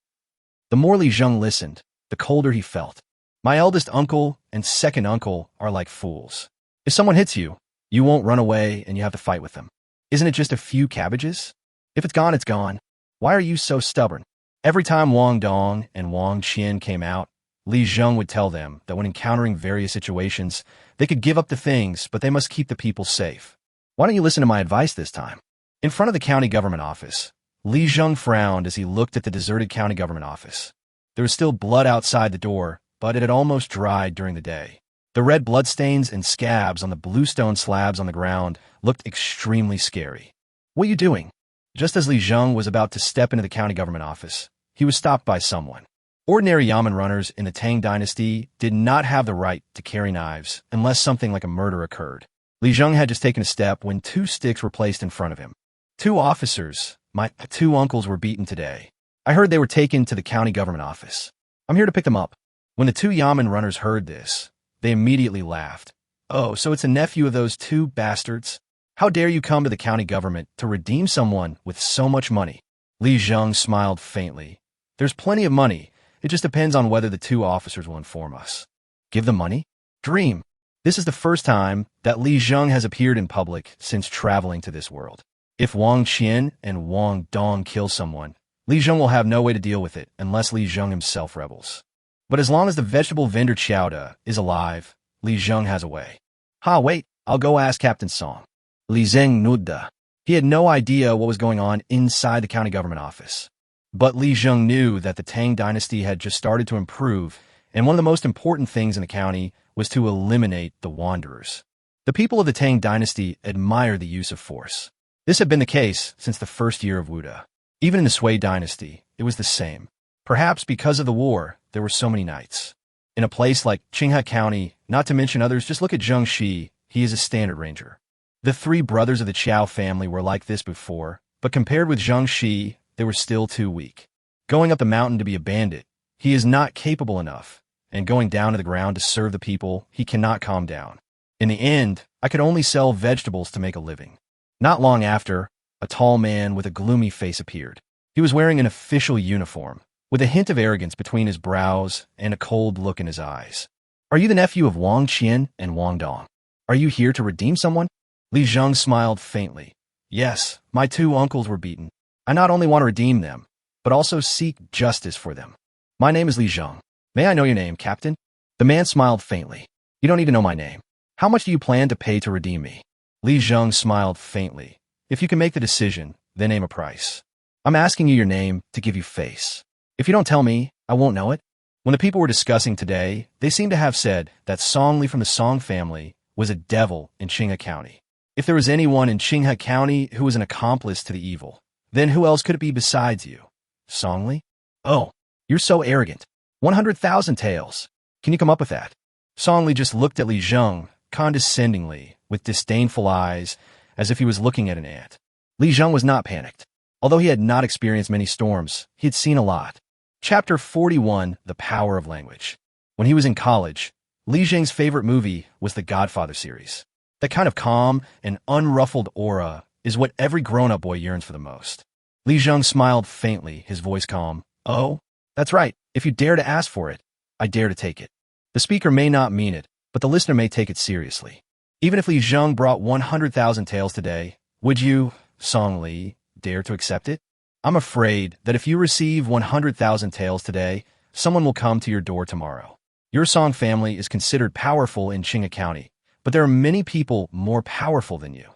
The more Li Zheng listened, the colder he felt. My eldest uncle and second uncle are like fools. If someone hits you, you won't run away and you have to fight with them. Isn't it just a few cabbages? If it's gone, it's gone. Why are you so stubborn? Every time Wang Dong and Wang Qian came out, Li Zheng would tell them that when encountering various situations, they could give up the things, but they must keep the people safe. Why don't you listen to my advice this time? In front of the county government office, Li Zheng frowned as he looked at the deserted county government office. There was still blood outside the door, but it had almost dried during the day. The red bloodstains and scabs on the bluestone slabs on the ground looked extremely scary. "What are you doing?" Just as Li Zheng was about to step into the county government office, he was stopped by someone. Ordinary yamen runners in the Tang dynasty did not have the right to carry knives unless something like a murder occurred. Li Zheng had just taken a step when 2 sticks were placed in front of him. "2 officers, my 2 uncles were beaten today. I heard they were taken to the county government office. I'm here to pick them up." When the 2 yamen runners heard this, they immediately laughed. "Oh, so it's a nephew of those 2 bastards? How dare you come to the county government to redeem someone with so much money?" Li Zheng smiled faintly. "There's plenty of money. It just depends on whether the 2 officers will inform us." "Give them money?" Dream. This is the first time that Li Zheng has appeared in public since traveling to this world. If Wang Qian and Wang Dong kill someone, Li Zheng will have no way to deal with it unless Li Zheng himself rebels. But as long as the vegetable vendor Qiaoda is alive, Li Zheng has a way. Wait, I'll go ask Captain Song." Li Zheng nodded. He had no idea what was going on inside the county government office. But Li Zheng knew that the Tang dynasty had just started to improve, and one of the most important things in the county was to eliminate the wanderers. The people of the Tang dynasty admire the use of force. This had been the case since the first year of Wuda. Even in the Sui dynasty, it was the same. Perhaps because of the war, there were so many knights. In a place like Qinghe County, not to mention others, just look at Zheng Shi, he is a standard ranger. The 3 brothers of the Qiao family were like this before, but compared with Zheng Shi, they were still too weak. Going up the mountain to be a bandit, he is not capable enough, and going down to the ground to serve the people, he cannot calm down. In the end, I could only sell vegetables to make a living. Not long after, a tall man with a gloomy face appeared. He was wearing an official uniform, with a hint of arrogance between his brows and a cold look in his eyes. "Are you the nephew of Wang Qian and Wang Dong? Are you here to redeem someone?" Li Zheng smiled faintly. "Yes, my 2 uncles were beaten. I not only want to redeem them, but also seek justice for them. My name is Li Zheng. May I know your name, Captain?" The man smiled faintly. "You don't need to know my name. How much do you plan to pay to redeem me?" Li Zheng smiled faintly. "If you can make the decision, then name a price. I'm asking you your name to give you face. If you don't tell me, I won't know it." When the people were discussing today, they seemed to have said that Song Li from the Song family was a devil in Qinghe County. If there was anyone in Qinghe County who was an accomplice to the evil, then who else could it be besides you? Song Li? "Oh, you're so arrogant. 100,000 taels. Can you come up with that?" Song Li just looked at Li Zheng condescendingly, with disdainful eyes, as if he was looking at an ant. Li Zheng was not panicked. Although he had not experienced many storms, he had seen a lot. Chapter 41, The Power of Language. When he was in college, Li Zheng's favorite movie was the Godfather series. That kind of calm and unruffled aura is what every grown-up boy yearns for the most. Li Zheng smiled faintly, his voice calm. "Oh, that's right. If you dare to ask for it, I dare to take it." The speaker may not mean it, but the listener may take it seriously. Even if Li Zheng brought 100,000 taels today, would you, Song Li, dare to accept it? "I'm afraid that if you receive 100,000 taels today, someone will come to your door tomorrow. Your Song family is considered powerful in Qinghe County, but there are many people more powerful than you."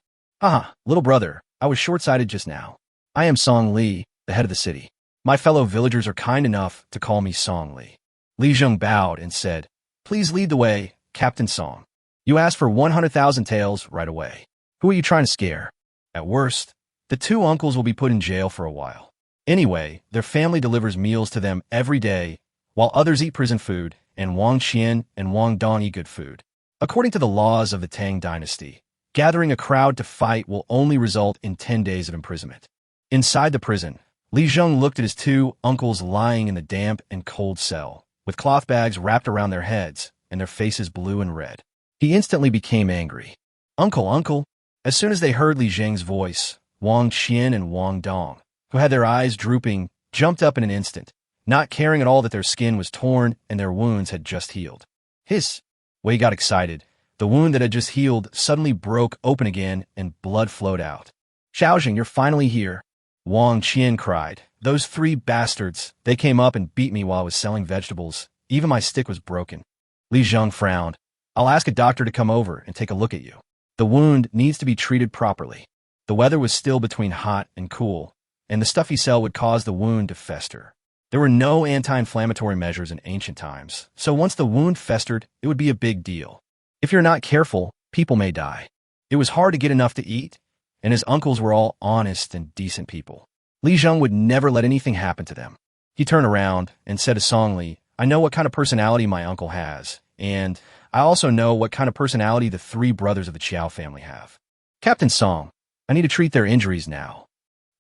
Little brother, I was short-sighted just now. I am Song Li, the head of the city. My fellow villagers are kind enough to call me Song Li. Li Zheng bowed and said, "Please lead the way, Captain Song. You asked for 100,000 taels right away. Who are you trying to scare? At worst, the 2 uncles will be put in jail for a while. Anyway, their family delivers meals to them every day, while others eat prison food, and Wang Qian and Wang Dong eat good food. According to the laws of the Tang dynasty, gathering a crowd to fight will only result in 10 days of imprisonment." Inside the prison, Li Zheng looked at his 2 uncles lying in the damp and cold cell, with cloth bags wrapped around their heads and their faces blue and red. He instantly became angry. Uncle." As soon as they heard Li Zheng's voice, Wang Qian and Wang Dong, who had their eyes drooping, jumped up in an instant, not caring at all that their skin was torn and their wounds had just healed. Hiss! Wei got excited. The wound that had just healed suddenly broke open again and blood flowed out. "Xiaojing, you're finally here," Wang Qian cried. "Those 3 bastards, they came up and beat me while I was selling vegetables. Even my stick was broken." Li Zheng frowned. "I'll ask a doctor to come over and take a look at you. The wound needs to be treated properly." The weather was still between hot and cool, and the stuffy cell would cause the wound to fester. There were no anti-inflammatory measures in ancient times, so once the wound festered, it would be a big deal. If you're not careful, people may die. It was hard to get enough to eat, and his uncles were all honest and decent people. Li Zheng would never let anything happen to them. He turned around and said to Song Li, "I know what kind of personality my uncle has, and I also know what kind of personality the three brothers of the Qiao family have. Captain Song, I need to treat their injuries now."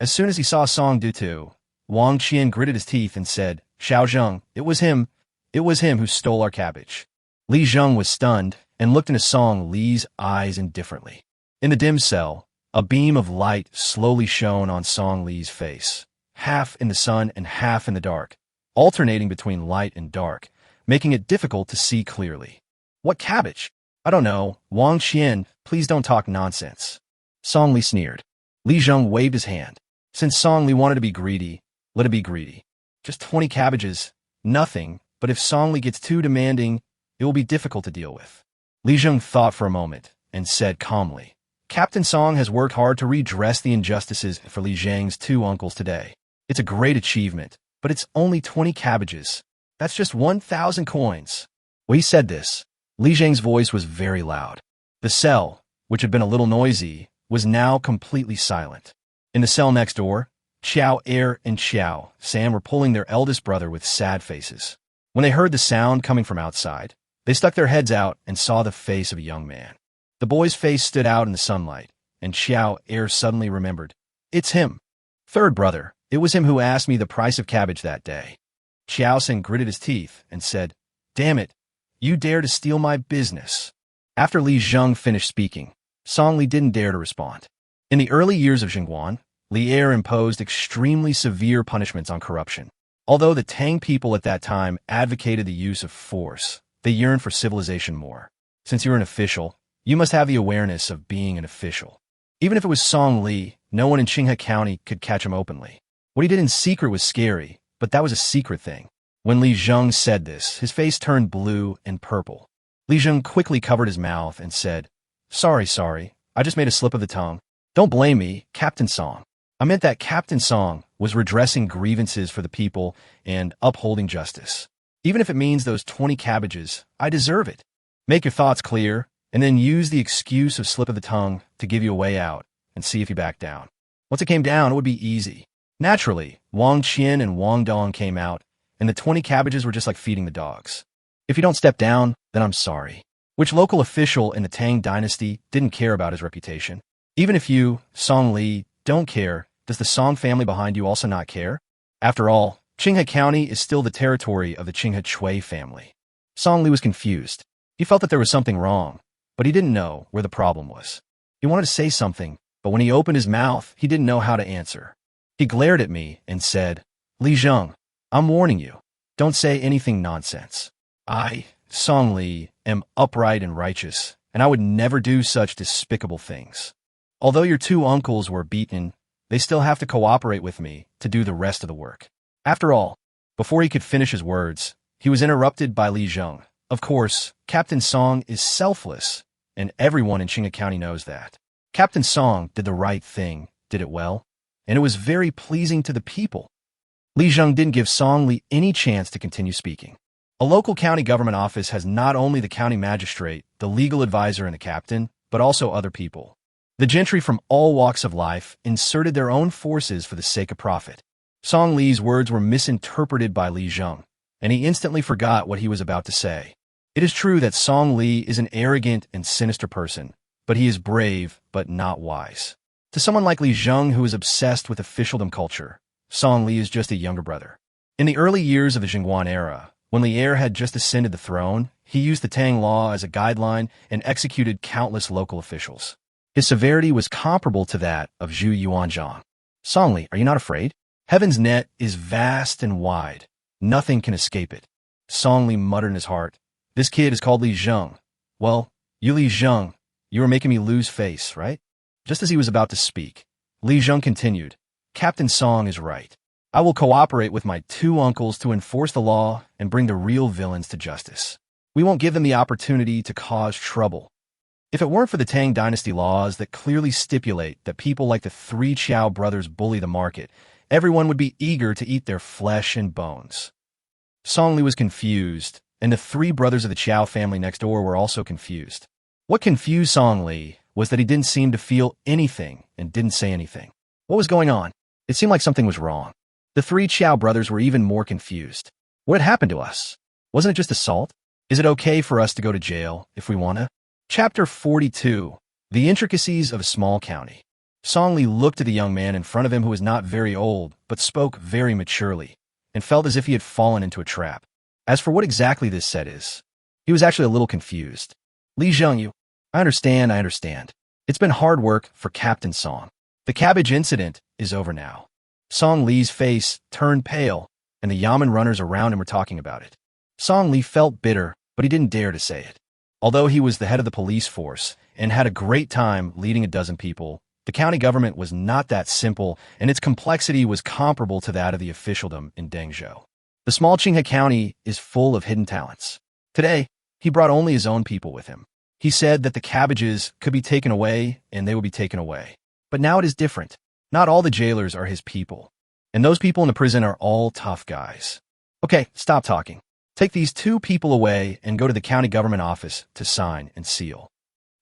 As soon as he saw Song do too, Wang Qian gritted his teeth and said, "Xiao Zheng, it was him who stole our cabbage." Li Zheng was stunned and looked into Song Li's eyes indifferently. In the dim cell, a beam of light slowly shone on Song Li's face, half in the sun and half in the dark, alternating between light and dark, making it difficult to see clearly. "What cabbage?" "I don't know. Wang Qian, please don't talk nonsense." Song Li sneered. Li Zheng waved his hand. Since Song Li wanted to be greedy, let it be greedy. Just 20 cabbages, nothing, but if Song Li gets too demanding, it will be difficult to deal with. Li Zheng thought for a moment and said calmly, "Captain Song has worked hard to redress the injustices for Li Zheng's two uncles today. It's a great achievement, but it's only 20 cabbages. That's just 1,000 coins." When he said this, Li Zheng's voice was very loud. The cell, which had been a little noisy, was now completely silent. In the cell next door, Qiao Er and Qiao Sam were pulling their eldest brother with sad faces. When they heard the sound coming from outside, they stuck their heads out and saw the face of a young man. The boy's face stood out in the sunlight, and Qiao Er suddenly remembered. "It's him. Third brother, it was him who asked me the price of cabbage that day." Qiao Sam gritted his teeth and said, "Damn it, you dare to steal my business." After Li Zheng finished speaking, Song Li didn't dare to respond. In the early years of Zhenguan, Li Er imposed extremely severe punishments on corruption. Although the Tang people at that time advocated the use of force, they yearned for civilization more. Since you're an official, you must have the awareness of being an official. Even if it was Song Li, no one in Qinghe County could catch him openly. What he did in secret was scary, but that was a secret thing. When Li Zheng said this, his face turned blue and purple. Li Zheng quickly covered his mouth and said, Sorry, I just made a slip of the tongue. Don't blame me, Captain Song. I meant that Captain Song was redressing grievances for the people and upholding justice. Even if it means those 20 cabbages, I deserve it. Make your thoughts clear, and then use the excuse of slip of the tongue to give you a way out and see if you back down. Once it came down, it would be easy. Naturally, Wang Qian and Wang Dong came out, and the 20 cabbages were just like feeding the dogs. If you don't step down, then I'm sorry. Which local official in the Tang dynasty didn't care about his reputation? Even if you, Song Li, don't care, does the Song family behind you also not care? After all, Qinghe County is still the territory of the Qinghe Chui family. Song Li was confused. He felt that there was something wrong, but he didn't know where the problem was. He wanted to say something, but when he opened his mouth, he didn't know how to answer. He glared at me and said, Li Zheng, I'm warning you. Don't say anything nonsense. I, Song Li, am upright and righteous, and I would never do such despicable things. Although your two uncles were beaten, they still have to cooperate with me to do the rest of the work. After all, before he could finish his words, he was interrupted by Li Zheng. Of course, Captain Song is selfless, and everyone in Qinghe County knows that. Captain Song did the right thing, did it well, and it was very pleasing to the people. Li Zheng didn't give Song Li any chance to continue speaking. A local county government office has not only the county magistrate, the legal advisor, and the captain, but also other people. The gentry from all walks of life inserted their own forces for the sake of profit. Song Li's words were misinterpreted by Li Zheng, and he instantly forgot what he was about to say. It is true that Song Li is an arrogant and sinister person, but he is brave but not wise. To someone like Li Zheng, who is obsessed with officialdom culture, Song Li is just a younger brother. In the early years of the Zhenguan era, when Li Er had just ascended the throne, he used the Tang law as a guideline and executed countless local officials. His severity was comparable to that of Zhu Yuanzhang. Song Li, are you not afraid? Heaven's net is vast and wide. Nothing can escape it. Song Li muttered in his heart. This kid is called Li Zheng. Well, you Li Zheng, you were making me lose face, right? Just as he was about to speak, Li Zheng continued, Captain Song is right. I will cooperate with my two uncles to enforce the law and bring the real villains to justice. We won't give them the opportunity to cause trouble. If it weren't for the Tang dynasty laws that clearly stipulate that people like the three Qiao brothers bully the market, everyone would be eager to eat their flesh and bones. Song Li was confused, and the three brothers of the Qiao family next door were also confused. What confused Song Li was that he didn't seem to feel anything and didn't say anything. What was going on? It seemed like something was wrong. The three Qiao brothers were even more confused. What had happened to us? Wasn't it just assault? Is it okay for us to go to jail if we want to? Chapter 42. The Intricacies of a Small County. Song Li looked at the young man in front of him who was not very old, but spoke very maturely, and felt as if he had fallen into a trap. As for what exactly this set is, he was actually a little confused. Li Zhengyu, I understand. It's been hard work for Captain Song. The cabbage incident is over now. Song Li's face turned pale, and the Yamen runners around him were talking about it. Song Li felt bitter, but he didn't dare to say it. Although he was the head of the police force and had a great time leading a dozen people, the county government was not that simple, and its complexity was comparable to that of the officialdom in Dengzhou. The small Qinghe County is full of hidden talents. Today, he brought only his own people with him. He said that the cabbages could be taken away, and they would be taken away. But now it is different. Not all the jailers are his people, and those people in the prison are all tough guys. Okay, stop talking. Take these two people away and go to the county government office to sign and seal.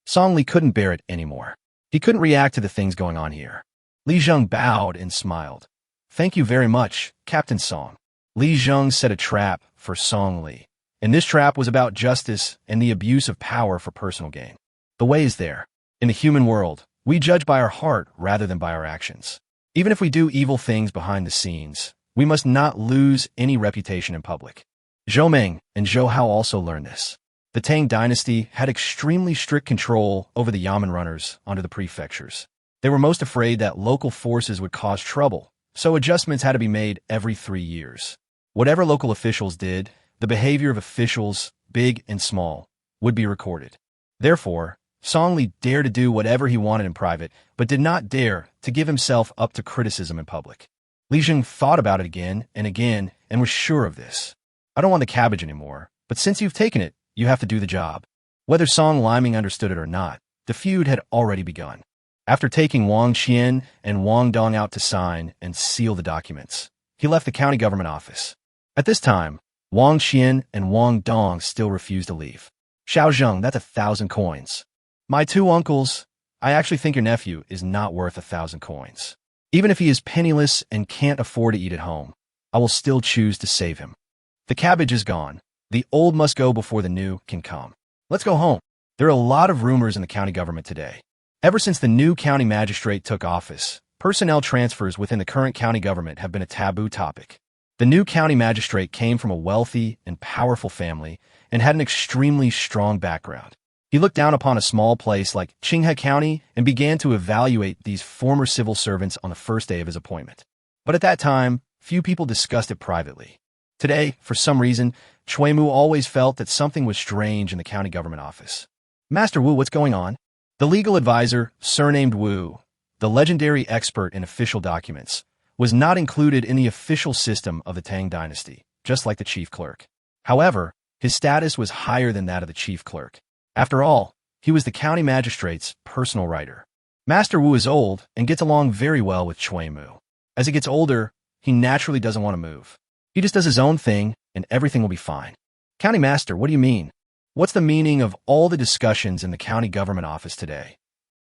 Song Li couldn't bear it anymore. He couldn't react to the things going on here. Li Zheng bowed and smiled. Thank you very much, Captain Song. Li Zheng set a trap for Song Li, and this trap was about justice and the abuse of power for personal gain. The way is there. In the human world, we judge by our heart rather than by our actions. Even if we do evil things behind the scenes, we must not lose any reputation in public. Zhou Meng and Zhou Hao also learned this. The Tang dynasty had extremely strict control over the Yamen runners under the prefectures. They were most afraid that local forces would cause trouble, so adjustments had to be made every 3 years. Whatever local officials did, the behavior of officials, big and small, would be recorded. Therefore, Song Li dared to do whatever he wanted in private, but did not dare to give himself up to criticism in public. Li Zheng thought about it again and was sure of this. I don't want the cabbage anymore, but since you've taken it, you have to do the job. Whether Song Liming understood it or not, the feud had already begun. After taking Wang Qian and Wang Dong out to sign and seal the documents, he left the county government office. At this time, Wang Qian and Wang Dong still refused to leave. Xiao Zheng, that's 1,000 coins. My two uncles, I actually think your nephew is not worth 1,000 coins. Even if he is penniless and can't afford to eat at home, I will still choose to save him. The cabbage is gone. The old must go before the new can come. Let's go home. There are a lot of rumors in the county government today. Ever since the new county magistrate took office, personnel transfers within the current county government have been a taboo topic. The new county magistrate came from a wealthy and powerful family and had an extremely strong background. He looked down upon a small place like Qinghe County and began to evaluate these former civil servants on the first day of his appointment. But at that time, few people discussed it privately. Today, for some reason, Cui Mu always felt that something was strange in the county government office. Master Wu, what's going on? The legal advisor, surnamed Wu, the legendary expert in official documents, was not included in the official system of the Tang dynasty, just like the chief clerk. However, his status was higher than that of the chief clerk. After all, he was the county magistrate's personal writer. Master Wu is old and gets along very well with Cui Mu. As he gets older, he naturally doesn't want to move. He just does his own thing, and everything will be fine. County Master, what do you mean? What's the meaning of all the discussions in the county government office today?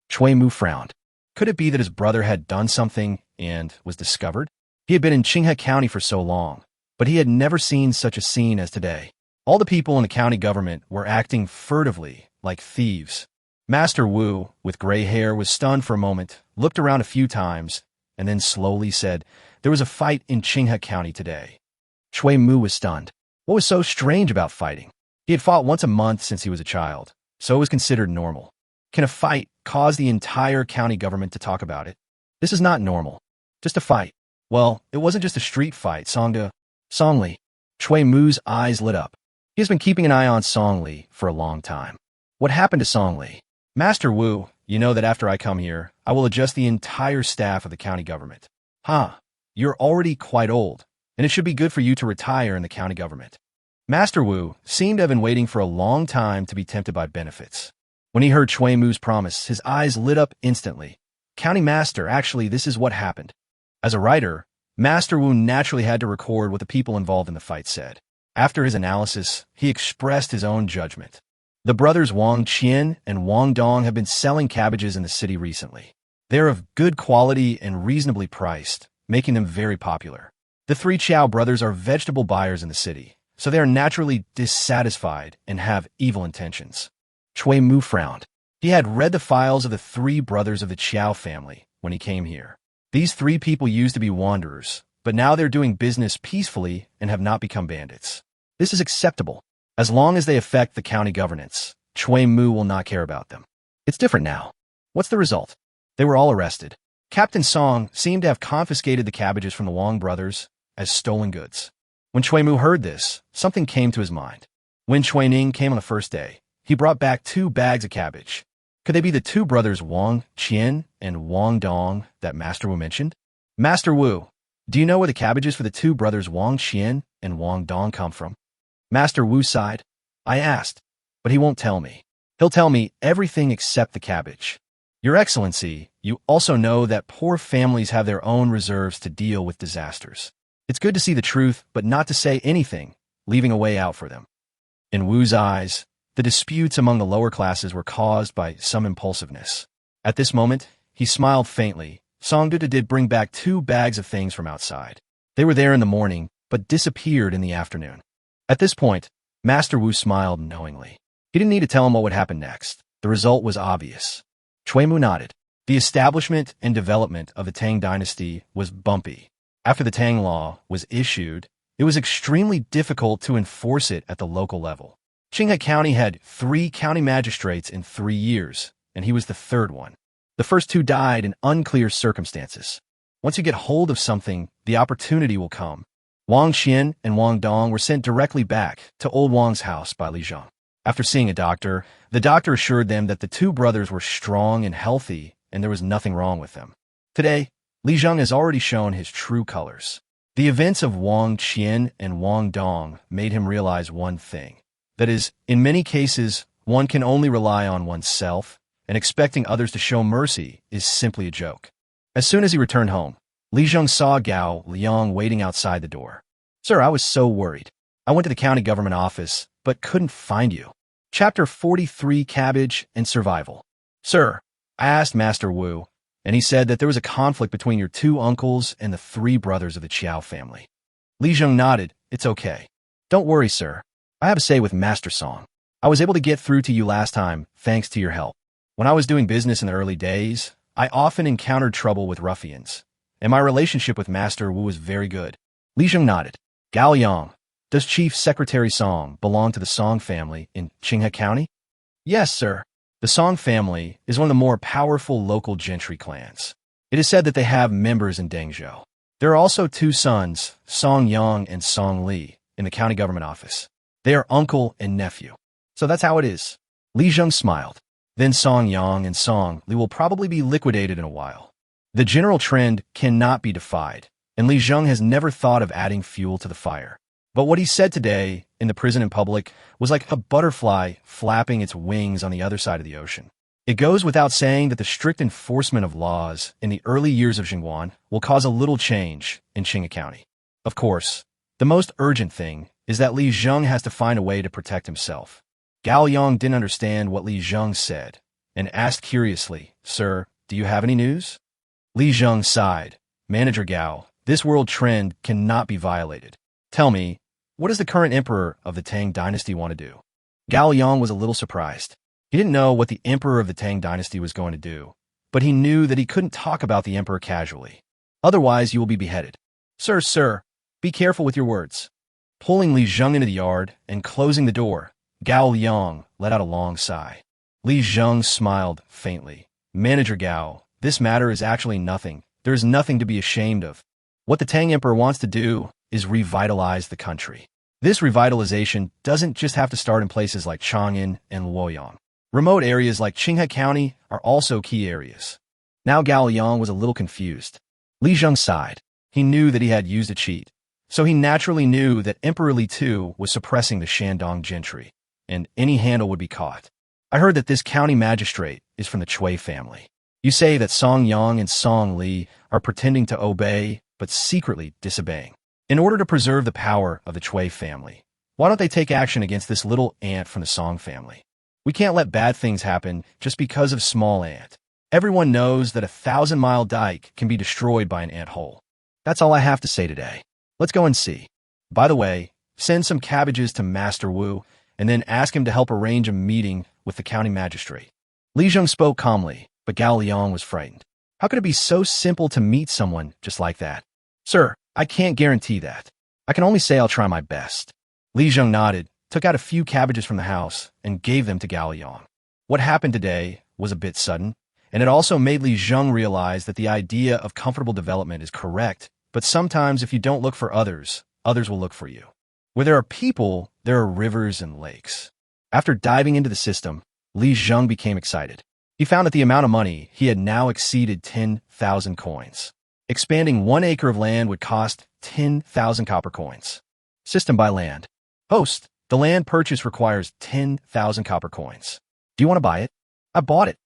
Cui Mu frowned. Could it be that his brother had done something and was discovered? He had been in Qinghe County for so long, but he had never seen such a scene as today. All the people in the county government were acting furtively, like thieves. Master Wu, with gray hair, was stunned for a moment, looked around a few times, and then slowly said, "There was a fight in Qinghe County today." Cui Mu was stunned. What was so strange about fighting? He had fought once a month since he was a child, so it was considered normal. Can a fight cause the entire county government to talk about it? This is not normal. Just a fight. Well, it wasn't just a street fight, Song Li. Cui Mu's eyes lit up. He has been keeping an eye on Song Li for a long time. What happened to Song Li? Master Wu, you know that after I come here, I will adjust the entire staff of the county government. You're already quite old, and it should be good for you to retire in the county government. Master Wu seemed to have been waiting for a long time to be tempted by benefits. When he heard Chui Mu's promise, his eyes lit up instantly. County Master, actually, this is what happened. As a writer, Master Wu naturally had to record what the people involved in the fight said. After his analysis, he expressed his own judgment. The brothers Wang Qian and Wang Dong have been selling cabbages in the city recently. They are of good quality and reasonably priced, making them very popular. The three Chow brothers are vegetable buyers in the city, so they are naturally dissatisfied and have evil intentions. Chui Mu frowned. He had read the files of the three brothers of the Chow family when he came here. These three people used to be wanderers, but now they're doing business peacefully and have not become bandits. This is acceptable. As long as they affect the county governance, Chui Mu will not care about them. It's different now. What's the result? They were all arrested. Captain Song seemed to have confiscated the cabbages from the Wang brothers as stolen goods. When Chui Mu heard this, something came to his mind. When Chui Ning came on the first day, he brought back 2 bags of cabbage. Could they be the 2 brothers Wang Qian and Wang Dong that Master Wu mentioned? Master Wu, do you know where the cabbages for the 2 brothers Wang Qian and Wang Dong come from? Master Wu sighed. I asked, but he won't tell me. He'll tell me everything except the cabbage. Your Excellency, you also know that poor families have their own reserves to deal with disasters. It's good to see the truth, but not to say anything, leaving a way out for them. In Wu's eyes, the disputes among the lower classes were caused by some impulsiveness. At this moment, he smiled faintly. Songduta did bring back 2 bags of things from outside. They were there in the morning, but disappeared in the afternoon. At this point, Master Wu smiled knowingly. He didn't need to tell him what would happen next. The result was obvious. Chui Mu nodded. The establishment and development of the Tang dynasty was bumpy. After the Tang law was issued, it was extremely difficult to enforce it at the local level. Qinghe County had 3 county magistrates in 3 years, and he was the 3rd one. The first 2 died in unclear circumstances. Once you get hold of something, the opportunity will come. Wang Qian and Wang Dong were sent directly back to old Wang's house by Li Zhang. After seeing a doctor, the doctor assured them that the 2 brothers were strong and healthy, and there was nothing wrong with them. Today, Li Zhang has already shown his true colors. The events of Wang Qian and Wang Dong made him realize one thing. That is, in many cases, one can only rely on oneself, and expecting others to show mercy is simply a joke. As soon as he returned home, Li Zhang saw Gao Liang waiting outside the door. Sir, I was so worried. I went to the county government office, but couldn't find you. Chapter 43, Cabbage and Survival. Sir, I asked Master Wu, and he said that there was a conflict between your 2 uncles and the 3 brothers of the Qiao family. Li Zhang nodded. It's okay. Don't worry, sir. I have a say with Master Song. I was able to get through to you last time, thanks to your help. When I was doing business in the early days, I often encountered trouble with ruffians, and my relationship with Master Wu was very good. Li Zhang nodded. Gao Yang, does Chief Secretary Song belong to the Song family in Qinghe County? Yes, sir. The Song family is one of the more powerful local gentry clans. It is said that they have members in Dengzhou. There are also 2 sons, Song Yang and Song Li, in the county government office. They are uncle and nephew. So that's how it is. Li Zhang smiled. Then Song Yang and Song Li will probably be liquidated in a while. The general trend cannot be defied, and Li Zhang has never thought of adding fuel to the fire. But what he said today, in the prison in public, was like a butterfly flapping its wings on the other side of the ocean. It goes without saying that the strict enforcement of laws in the early years of Zhenguan will cause a little change in Qinghe County. Of course, the most urgent thing is that Li Zhang has to find a way to protect himself. Gao Yang didn't understand what Li Zhang said, and asked curiously, Sir, do you have any news? Li Zhang sighed. Manager Gao, this world trend cannot be violated. Tell me, what does the current emperor of the Tang dynasty want to do? Gao Yang was a little surprised. He didn't know what the emperor of the Tang dynasty was going to do, but he knew that he couldn't talk about the emperor casually. Otherwise, you will be beheaded. Sir, be careful with your words. Pulling Li Zhang into the yard and closing the door, Gao Yang let out a long sigh. Li Zhang smiled faintly. Manager Gao, this matter is actually nothing. There is nothing to be ashamed of. What the Tang emperor wants to do is revitalize the country. This revitalization doesn't just have to start in places like Chang'an and Luoyang. Remote areas like Qinghe County are also key areas. Now Gao Yang was a little confused. Li Zhang sighed. He knew that he had used a cheat, so he naturally knew that Emperor Li Tu was suppressing the Shandong gentry, and any handle would be caught. I heard that this county magistrate is from the Qinghe family. You say that Song Yang and Song Li are pretending to obey, but secretly disobeying. In order to preserve the power of the Qinghe family, why don't they take action against this little ant from the Song family? We can't let bad things happen just because of small ant. Everyone knows that a 1,000-mile dike can be destroyed by an ant hole. That's all I have to say today. Let's go and see. By the way, send some cabbages to Master Wu, and then ask him to help arrange a meeting with the county magistrate. Li Zheng spoke calmly, but Gao Liang was frightened. How could it be so simple to meet someone just like that? Sir, I can't guarantee that. I can only say I'll try my best. Li Zheng nodded, took out a few cabbages from the house, and gave them to Gao Liang. What happened today was a bit sudden, and it also made Li Zheng realize that the idea of comfortable development is correct, but sometimes if you don't look for others, others will look for you. Where there are people, there are rivers and lakes. After diving into the system, Li Zheng became excited. He found that the amount of money he had now exceeded 10,000 coins. Expanding 1 acre of land would cost 10,000 copper coins. System by land. Host, the land purchase requires 10,000 copper coins. Do you want to buy it? I bought it.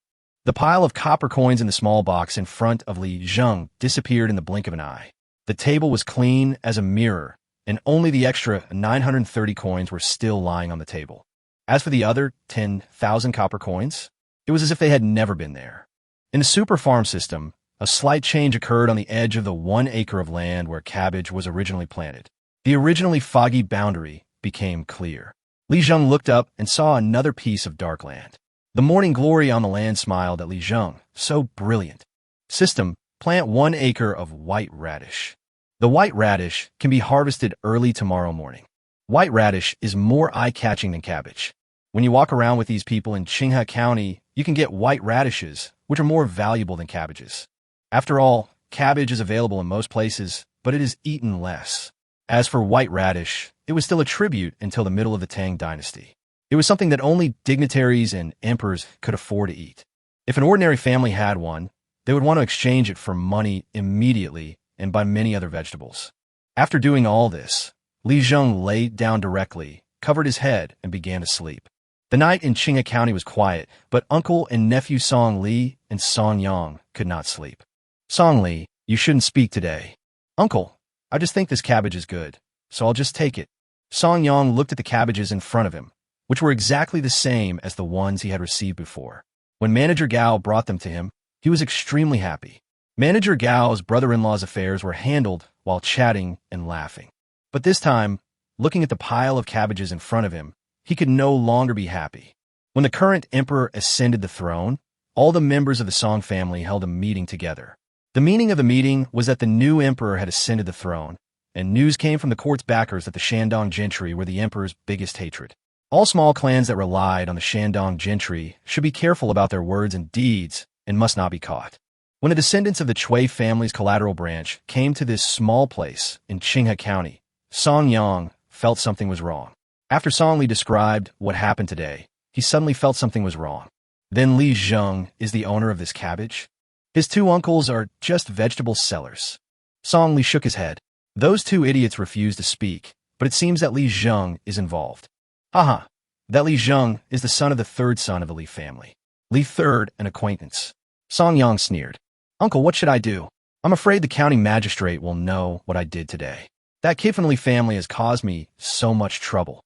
The pile of copper coins in the small box in front of Li Zheng disappeared in the blink of an eye. The table was clean as a mirror, and only the extra 930 coins were still lying on the table. As for the other 10,000 copper coins, it was as if they had never been there. In the super farm system, a slight change occurred on the edge of the 1 acre of land where cabbage was originally planted. The originally foggy boundary became clear. Li Zheng looked up and saw another piece of dark land. The morning glory on the land smiled at Li Zheng, so brilliant. System, plant 1 acre of white radish. The white radish can be harvested early tomorrow morning. White radish is more eye-catching than cabbage. When you walk around with these people in Qinghe County, you can get white radishes, which are more valuable than cabbages. After all, cabbage is available in most places, but it is eaten less. As for white radish, it was still a tribute until the middle of the Tang dynasty. It was something that only dignitaries and emperors could afford to eat. If an ordinary family had one, they would want to exchange it for money immediately and buy many other vegetables. After doing all this, Li Zheng lay down directly, covered his head, and began to sleep. The night in Qinghe County was quiet, but uncle and nephew Song Li and Song Yang could not sleep. Song Li, you shouldn't speak today. Uncle, I just think this cabbage is good, so I'll just take it. Song Yang looked at the cabbages in front of him, which were exactly the same as the ones he had received before. When Manager Gao brought them to him, he was extremely happy. Manager Gao's brother-in-law's affairs were handled while chatting and laughing. But this time, looking at the pile of cabbages in front of him, he could no longer be happy. When the current emperor ascended the throne, all the members of the Song family held a meeting together. The meaning of the meeting was that the new emperor had ascended the throne, and news came from the court's backers that the Shandong gentry were the emperor's biggest hatred. All small clans that relied on the Shandong gentry should be careful about their words and deeds and must not be caught. When the descendants of the Qinghe family's collateral branch came to this small place in Qinghe County, Song Yang felt something was wrong. After Song Li described what happened today, he suddenly felt something was wrong. Then Li Zheng is the owner of this cabbage? His two uncles are just vegetable sellers. Song Li shook his head. Those two idiots refused to speak, but it seems that Li Zheng is involved. Haha, that Li Zheng is the son of the third son of the Li family. Li Third, an acquaintance. Song Yang sneered. Uncle, what should I do? I'm afraid the county magistrate will know what I did today. That kid from the Li family has caused me so much trouble.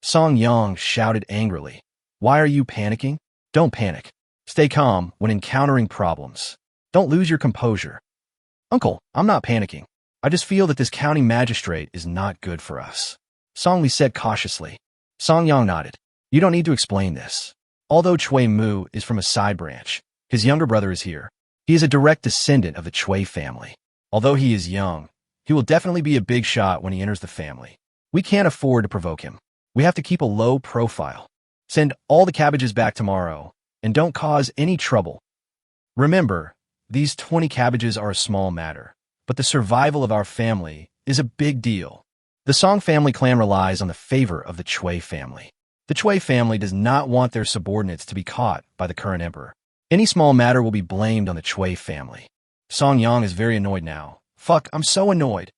Song Yang shouted angrily. Why are you panicking? Don't panic. Stay calm when encountering problems. Don't lose your composure. Uncle, I'm not panicking. I just feel that this county magistrate is not good for us. Song Li said cautiously. Song Yang nodded. You don't need to explain this. Although Chui Mu is from a side branch, his younger brother is here. He is a direct descendant of the Qinghe family. Although he is young, he will definitely be a big shot when he enters the family. We can't afford to provoke him. We have to keep a low profile. Send all the cabbages back tomorrow, and don't cause any trouble. Remember, these 20 cabbages are a small matter, but the survival of our family is a big deal. The Song family clan relies on the favor of the Qinghe family. The Qinghe family does not want their subordinates to be caught by the current emperor. Any small matter will be blamed on the Qinghe family. Song Yang is very annoyed now. Fuck, I'm so annoyed.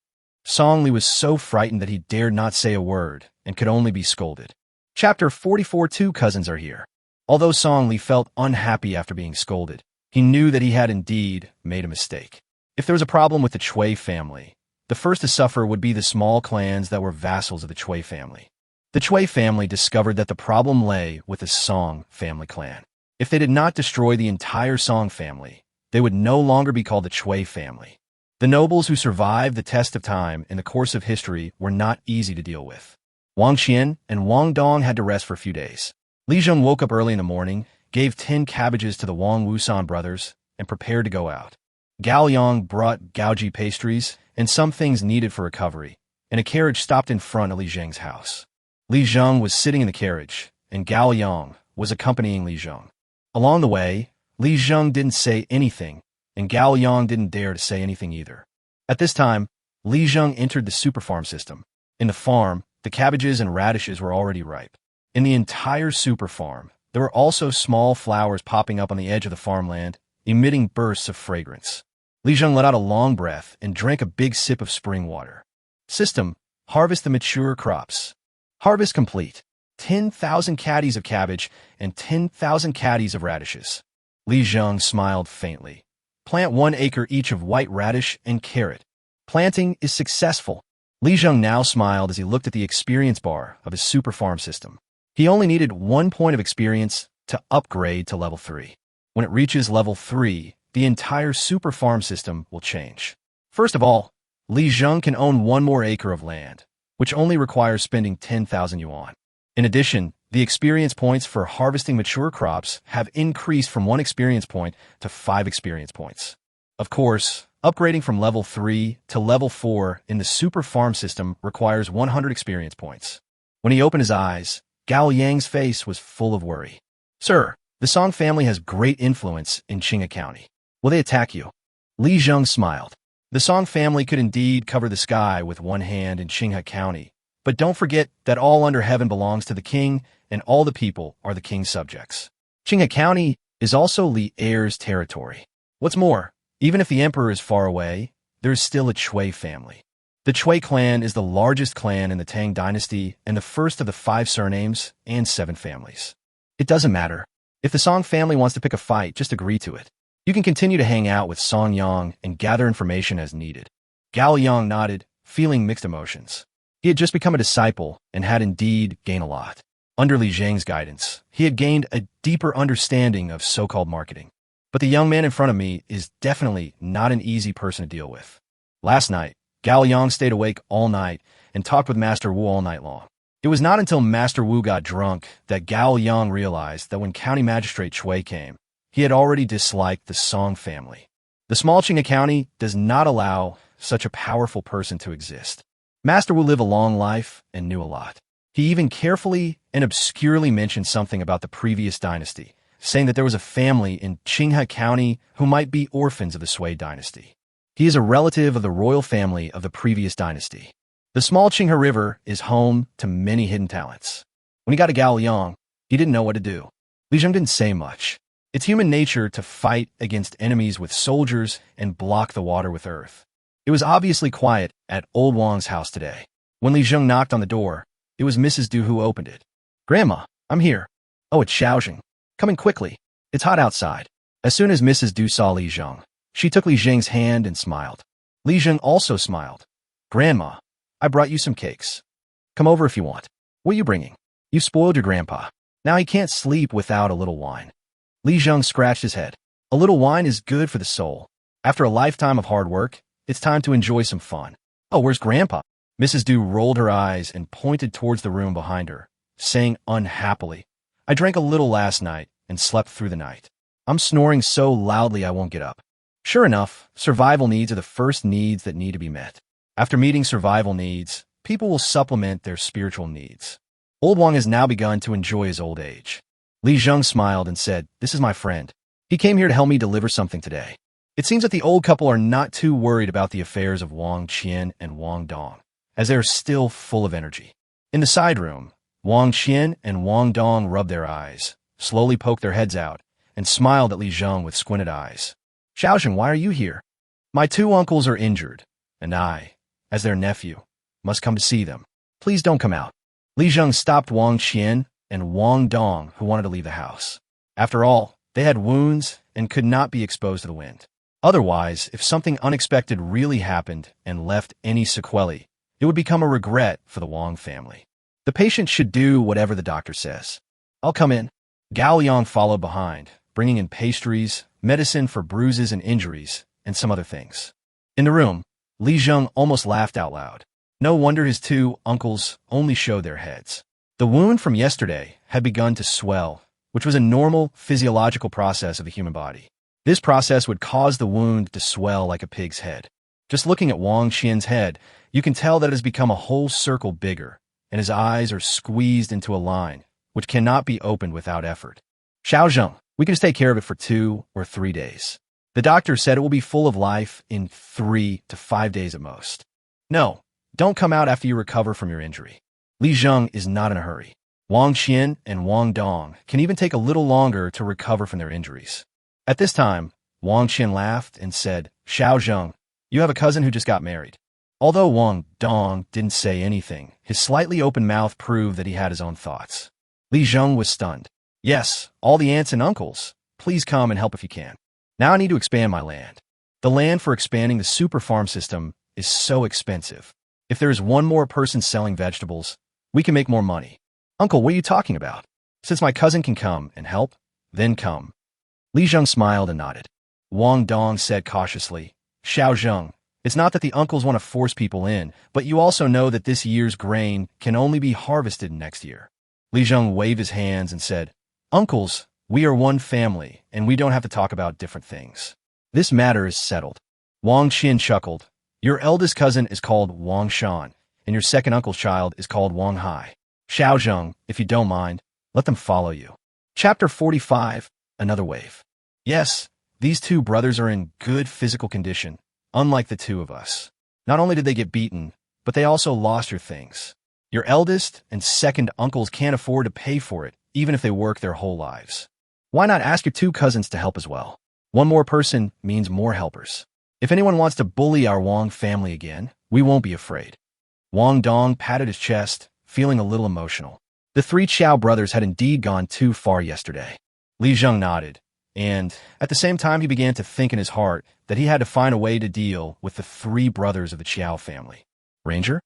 Song Li was so frightened that he dared not say a word and could only be scolded. Chapter 44. Two cousins are here. Although Song Li felt unhappy after being scolded, he knew that he had indeed made a mistake. If there was a problem with the Chui family, the first to suffer would be the small clans that were vassals of the Chui family. The Chui family discovered that the problem lay with the Song family clan. If they did not destroy the entire Song family, they would no longer be called the Chui family. The nobles who survived the test of time in the course of history were not easy to deal with. Wang Qian and Wang Dong had to rest for a few days. Li Zheng woke up early in the morning, gave 10 cabbages to the Wang Wusan brothers, and prepared to go out. Gao Yang brought gaoji pastries and some things needed for recovery, and a carriage stopped in front of Li Zheng's house. Li Zheng was sitting in the carriage, and Gao Yang was accompanying Li Zheng. Along the way, Li Zheng didn't say anything, and Gao Yang didn't dare to say anything either. At this time, Li Zheng entered the super farm system. In the farm, the cabbages and radishes were already ripe. In the entire super farm, there were also small flowers popping up on the edge of the farmland, emitting bursts of fragrance. Li Zheng let out a long breath and drank a big sip of spring water. System: harvest the mature crops. Harvest complete. 10,000 caddies of cabbage and 10,000 caddies of radishes. Li Zheng smiled faintly. Plant 1 acre each of white radish and carrot. Planting is successful. Li Zheng now smiled as he looked at the experience bar of his super farm system. He only needed 1 point of experience to upgrade to level 3. When it reaches level 3, the entire super farm system will change. First of all, Li Zheng can own 1 more acre of land, which only requires spending 10,000 yuan. In addition, the experience points for harvesting mature crops have increased from 1 experience point to 5 experience points. Of course, upgrading from level 3 to level 4 in the super farm system requires 100 experience points. When he opened his eyes, Gao Yang's face was full of worry. Sir, the Song family has great influence in Qinghe County. Will they attack you? Li Zheng smiled. The Song family could indeed cover the sky with one hand in Qinghe County, but don't forget that all under heaven belongs to the king, and all the people are the king's subjects. Qinghe County is also Li heir's territory. What's more, even if the emperor is far away, there is still a Chui family. The Chui clan is the largest clan in the Tang dynasty and the first of the 5 surnames and 7 families. It doesn't matter. If the Song family wants to pick a fight, just agree to it. You can continue to hang out with Song Yang and gather information as needed. Gao Yang nodded, feeling mixed emotions. He had just become a disciple and had indeed gained a lot. Under Li Zheng's guidance, he had gained a deeper understanding of so-called marketing. But the young man in front of me is definitely not an easy person to deal with. Last night, Gao Yang stayed awake all night and talked with Master Wu all night long. It was not until Master Wu got drunk that Gao Yang realized that when County Magistrate Chui came, he had already disliked the Song family. The small Qinghe County does not allow such a powerful person to exist. Master Wu lived a long life and knew a lot. He even carefully and obscurely mentioned something about the previous dynasty, saying that there was a family in Qinghe County who might be orphans of the Sui dynasty. He is a relative of the royal family of the previous dynasty. The small Qinghe River is home to many hidden talents. When he got to Gao Yang, he didn't know what to do. Li Zheng didn't say much. It's human nature to fight against enemies with soldiers and block the water with earth. It was obviously quiet at Old Wang's house today. When Li Zheng knocked on the door, it was Mrs. Du who opened it. Grandma, I'm here. Oh, it's Xiaojing. Come in quickly. It's hot outside. As soon as Mrs. Du saw Li Zheng, she took Li Zheng's hand and smiled. Li Zheng also smiled. Grandma, I brought you some cakes. Come over if you want. What are you bringing? You spoiled your grandpa. Now he can't sleep without a little wine. Li Zheng scratched his head. A little wine is good for the soul. After a lifetime of hard work, it's time to enjoy some fun. Oh, where's Grandpa? Mrs. Du rolled her eyes and pointed towards the room behind her, saying unhappily, I drank a little last night and slept through the night. I'm snoring so loudly I won't get up. Sure enough, survival needs are the first needs that need to be met. After meeting survival needs, people will supplement their spiritual needs. Old Wang has now begun to enjoy his old age. Li Zheng smiled and said, This is my friend. He came here to help me deliver something today. It seems that the old couple are not too worried about the affairs of Wang Qian and Wang Dong, as they are still full of energy. In the side room, Wang Qian and Wang Dong rubbed their eyes, slowly poked their heads out, and smiled at Li Zheng with squinted eyes. Xiaojing, why are you here? My 2 uncles are injured, and I, as their nephew, must come to see them. Please don't come out. Li Zheng stopped Wang Qian and Wang Dong who wanted to leave the house. After all, they had wounds and could not be exposed to the wind. Otherwise, if something unexpected really happened and left any sequelae, it would become a regret for the Wang family. The patient should do whatever the doctor says. I'll come in. Gao Liang followed behind, bringing in pastries, medicine for bruises and injuries, and some other things. In the room, Li Zheng almost laughed out loud. No wonder his two uncles only showed their heads. The wound from yesterday had begun to swell, which was a normal physiological process of the human body. This process would cause the wound to swell like a pig's head. Just looking at Wang Qian's head, you can tell that it has become a whole circle bigger, and his eyes are squeezed into a line, which cannot be opened without effort. Xiao Zheng, we can just take care of it for 2 or 3 days. The doctor said it will be full of life in 3 to 5 days at most. No, don't come out after you recover from your injury. Li Zheng is not in a hurry. Wang Qian and Wang Dong can even take a little longer to recover from their injuries. At this time, Wang Qian laughed and said, Xiao Zheng, you have a cousin who just got married. Although Wang Dong didn't say anything, his slightly open mouth proved that he had his own thoughts. Li Zheng was stunned. Yes, all the aunts and uncles. Please come and help if you can. Now I need to expand my land. The land for expanding the super farm system is so expensive. If there is one more person selling vegetables, we can make more money. Uncle, what are you talking about? Since my cousin can come and help, then come. Li Zheng smiled and nodded. Wang Dong said cautiously, Xiao Zheng, it's not that the uncles want to force people in, but you also know that this year's grain can only be harvested next year. Li Zheng waved his hands and said, Uncles, we are one family, and we don't have to talk about different things. This matter is settled. Wang Qian chuckled. Your eldest cousin is called Wang Shan, and your second uncle's child is called Wang Hai. Xiao Zheng, if you don't mind, let them follow you. Chapter 45, Another Wave. Yes, these two brothers are in good physical condition, unlike the two of us. Not only did they get beaten, but they also lost your things. Your eldest and second uncles can't afford to pay for it, even if they work their whole lives. Why not ask your two cousins to help as well? One more person means more helpers. If anyone wants to bully our Wang family again, we won't be afraid. Wang Dong patted his chest, feeling a little emotional. The 3 Qiao brothers had indeed gone too far yesterday. Li Zheng nodded, and at the same time he began to think in his heart that he had to find a way to deal with the 3 brothers of the Qiao family. Ranger?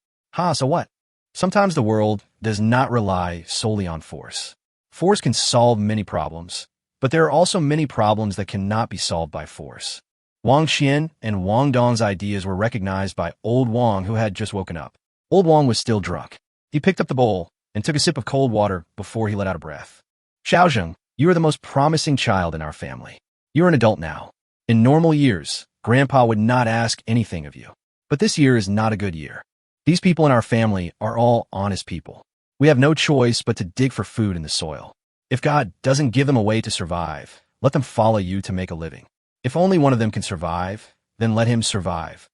So what? Sometimes the world does not rely solely on force. Force can solve many problems, but there are also many problems that cannot be solved by force. Wang Qian and Wang Dong's ideas were recognized by Old Wang, who had just woken up. Old Wang was still drunk. He picked up the bowl and took a sip of cold water before he let out a breath. Xiao Zheng, you are the most promising child in our family. You're an adult now. In normal years, Grandpa would not ask anything of you. But this year is not a good year. These people in our family are all honest people. We have no choice but to dig for food in the soil. If God doesn't give them a way to survive, let them follow you to make a living. If only one of them can survive, then let him survive.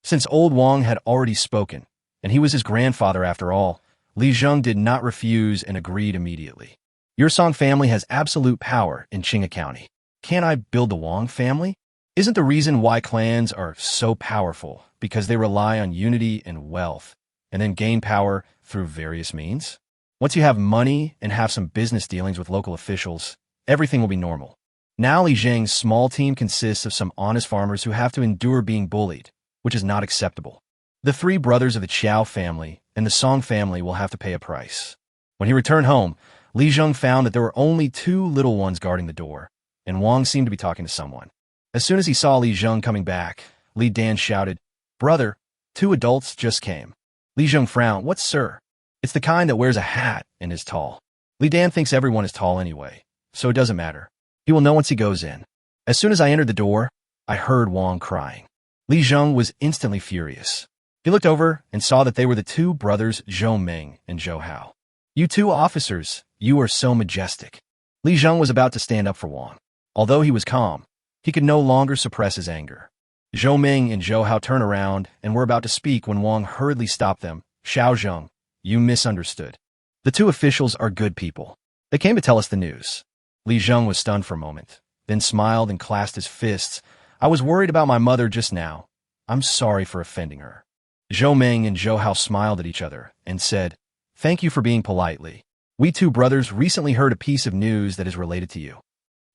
Since Old Wang had already spoken, and he was his grandfather after all, Li Zheng did not refuse and agreed immediately. Your Song family has absolute power in Qinghe County. Can't I build the Wang family? Isn't the reason why clans are so powerful because they rely on unity and wealth, and then gain power through various means? Once you have money and have some business dealings with local officials, everything will be normal. Now Li Zheng's small team consists of some honest farmers who have to endure being bullied, which is not acceptable. The 3 brothers of the Qiao family and the Song family will have to pay a price. When he returned home, Li Zheng found that there were only 2 little ones guarding the door, and Wang seemed to be talking to someone. As soon as he saw Li Zheng coming back, Li Dan shouted, Brother, 2 adults just came. Li Zheng frowned. What, sir? It's the kind that wears a hat and is tall. Li Dan thinks everyone is tall anyway, so it doesn't matter. He will know once he goes in. As soon as I entered the door, I heard Wang crying. Li Zheng was instantly furious. He looked over and saw that they were the 2 brothers Zhou Ming and Zhou Hao. You 2 officers, you are so majestic. Li Zheng was about to stand up for Wang. Although he was calm, he could no longer suppress his anger. Zhou Ming and Zhou Hao turned around and were about to speak when Wang hurriedly stopped them. Xiao Zheng, you misunderstood. The 2 officials are good people. They came to tell us the news. Li Zheng was stunned for a moment, then smiled and clasped his fists. I was worried about my mother just now. I'm sorry for offending her. Zhou Ming and Zhou Hao smiled at each other and said, Thank you for being polite, Li. We two brothers recently heard a piece of news that is related to you.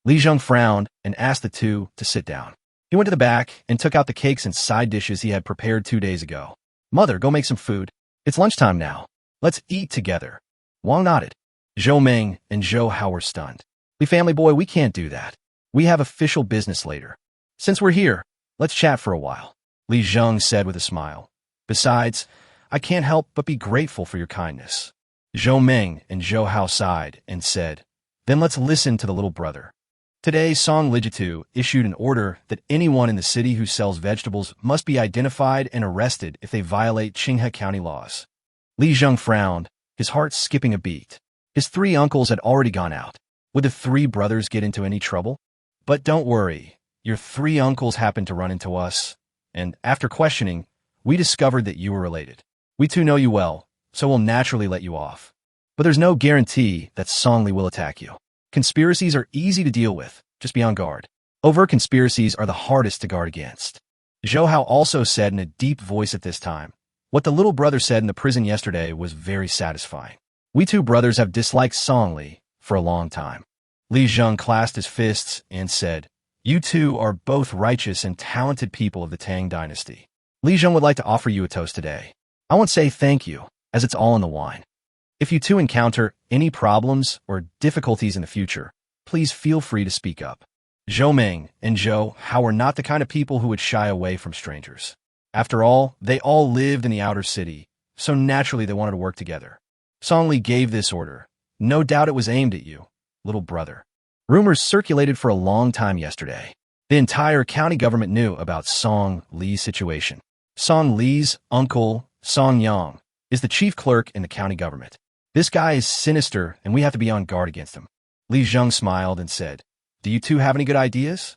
Li Zheng frowned and asked the two to sit down. He went to the back and took out the cakes and side dishes he had prepared 2 days ago. Mother, go make some food. It's lunchtime now. Let's eat together. Wang nodded. Zhou Ming and Zhou Hao were stunned. Li family boy, we can't do that. We have official business later. Since we're here, let's chat for a while. Li Zheng said with a smile. Besides, I can't help but be grateful for your kindness. Zhou Ming and Zhou Hao sighed and said, then let's listen to the little brother. Today, Song Lijitu issued an order that anyone in the city who sells vegetables must be identified and arrested if they violate Qinghe County laws. Li Zheng frowned, his heart skipping a beat. His 3 uncles had already gone out. Would the 3 brothers get into any trouble? But don't worry, your 3 uncles happened to run into us, and after questioning, we discovered that you were related. We too know you well, so we'll naturally let you off. But there's no guarantee that Song Li will attack you. Conspiracies are easy to deal with, just be on guard. Overt conspiracies are the hardest to guard against. Zhou Hao also said in a deep voice at this time. What the little brother said in the prison yesterday was very satisfying. We two brothers have disliked Song Li for a long time. Li Zheng clasped his fists and said, you two are both righteous and talented people of the Tang dynasty. Li Zheng would like to offer you a toast today. I won't say thank you, as it's all in the wine. If you two encounter any problems or difficulties in the future, please feel free to speak up. Zhou Ming and Zhou Hao were not the kind of people who would shy away from strangers. After all, they all lived in the outer city, so naturally they wanted to work together. Song Li gave this order. No doubt it was aimed at you, little brother. Rumors circulated for a long time yesterday. The entire county government knew about Song Li's situation. Song Li's uncle, Song Yang, is the chief clerk in the county government. This guy is sinister, and we have to be on guard against him. Li Zheng smiled and said, do you two have any good ideas?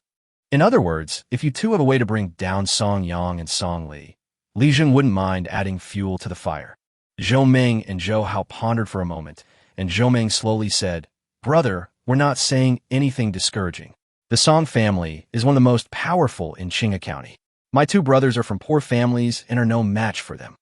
In other words, if you two have a way to bring down Song Yang and Song Li, Li Zheng wouldn't mind adding fuel to the fire. Zhou Ming and Zhou Hao pondered for a moment, and Zhou Ming slowly said, brother, we're not saying anything discouraging. The Song family is one of the most powerful in Qinghe County. My 2 brothers are from poor families and are no match for them.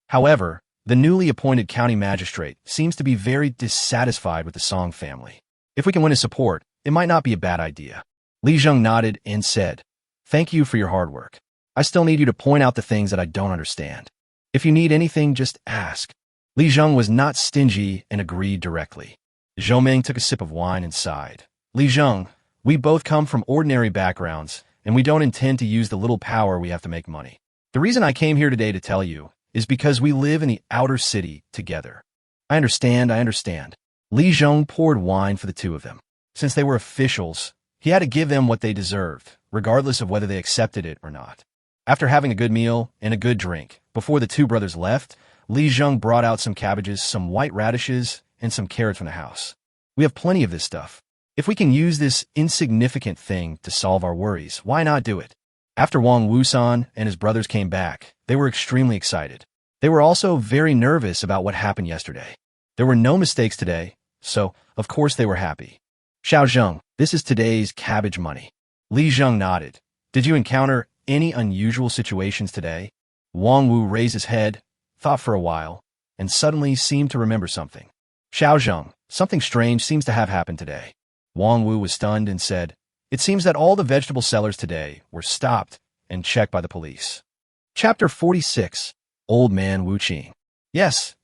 However, the newly appointed county magistrate seems to be very dissatisfied with the Song family. If we can win his support, it might not be a bad idea. Li Zheng nodded and said, thank you for your hard work. I still need you to point out the things that I don't understand. If you need anything, just ask. Li Zheng was not stingy and agreed directly. Zhou Ming took a sip of wine and sighed. Li Zheng, we both come from ordinary backgrounds, and we don't intend to use the little power we have to make money. The reason I came here today to tell you is because we live in the outer city together. I understand. Li Zheng poured wine for the 2 of them. Since they were officials, he had to give them what they deserved, regardless of whether they accepted it or not. After having a good meal and a good drink, before the 2 brothers left, Li Zheng brought out some cabbages, some white radishes, and some carrots from the house. We have plenty of this stuff. If we can use this insignificant thing to solve our worries, why not do it? After Wang Wusan and his brothers came back, they were extremely excited. They were also very nervous about what happened yesterday. There were no mistakes today, so of course they were happy. Xiao Zheng, this is today's cabbage money. Li Zheng nodded. Did you encounter any unusual situations today? Wang Wu raised his head, thought for a while, and suddenly seemed to remember something. Xiao Zheng, something strange seems to have happened today. Wang Wu was stunned and said, it seems that all the vegetable sellers today were stopped and checked by the police. Chapter 46. Old Man Wu Qing. Yes,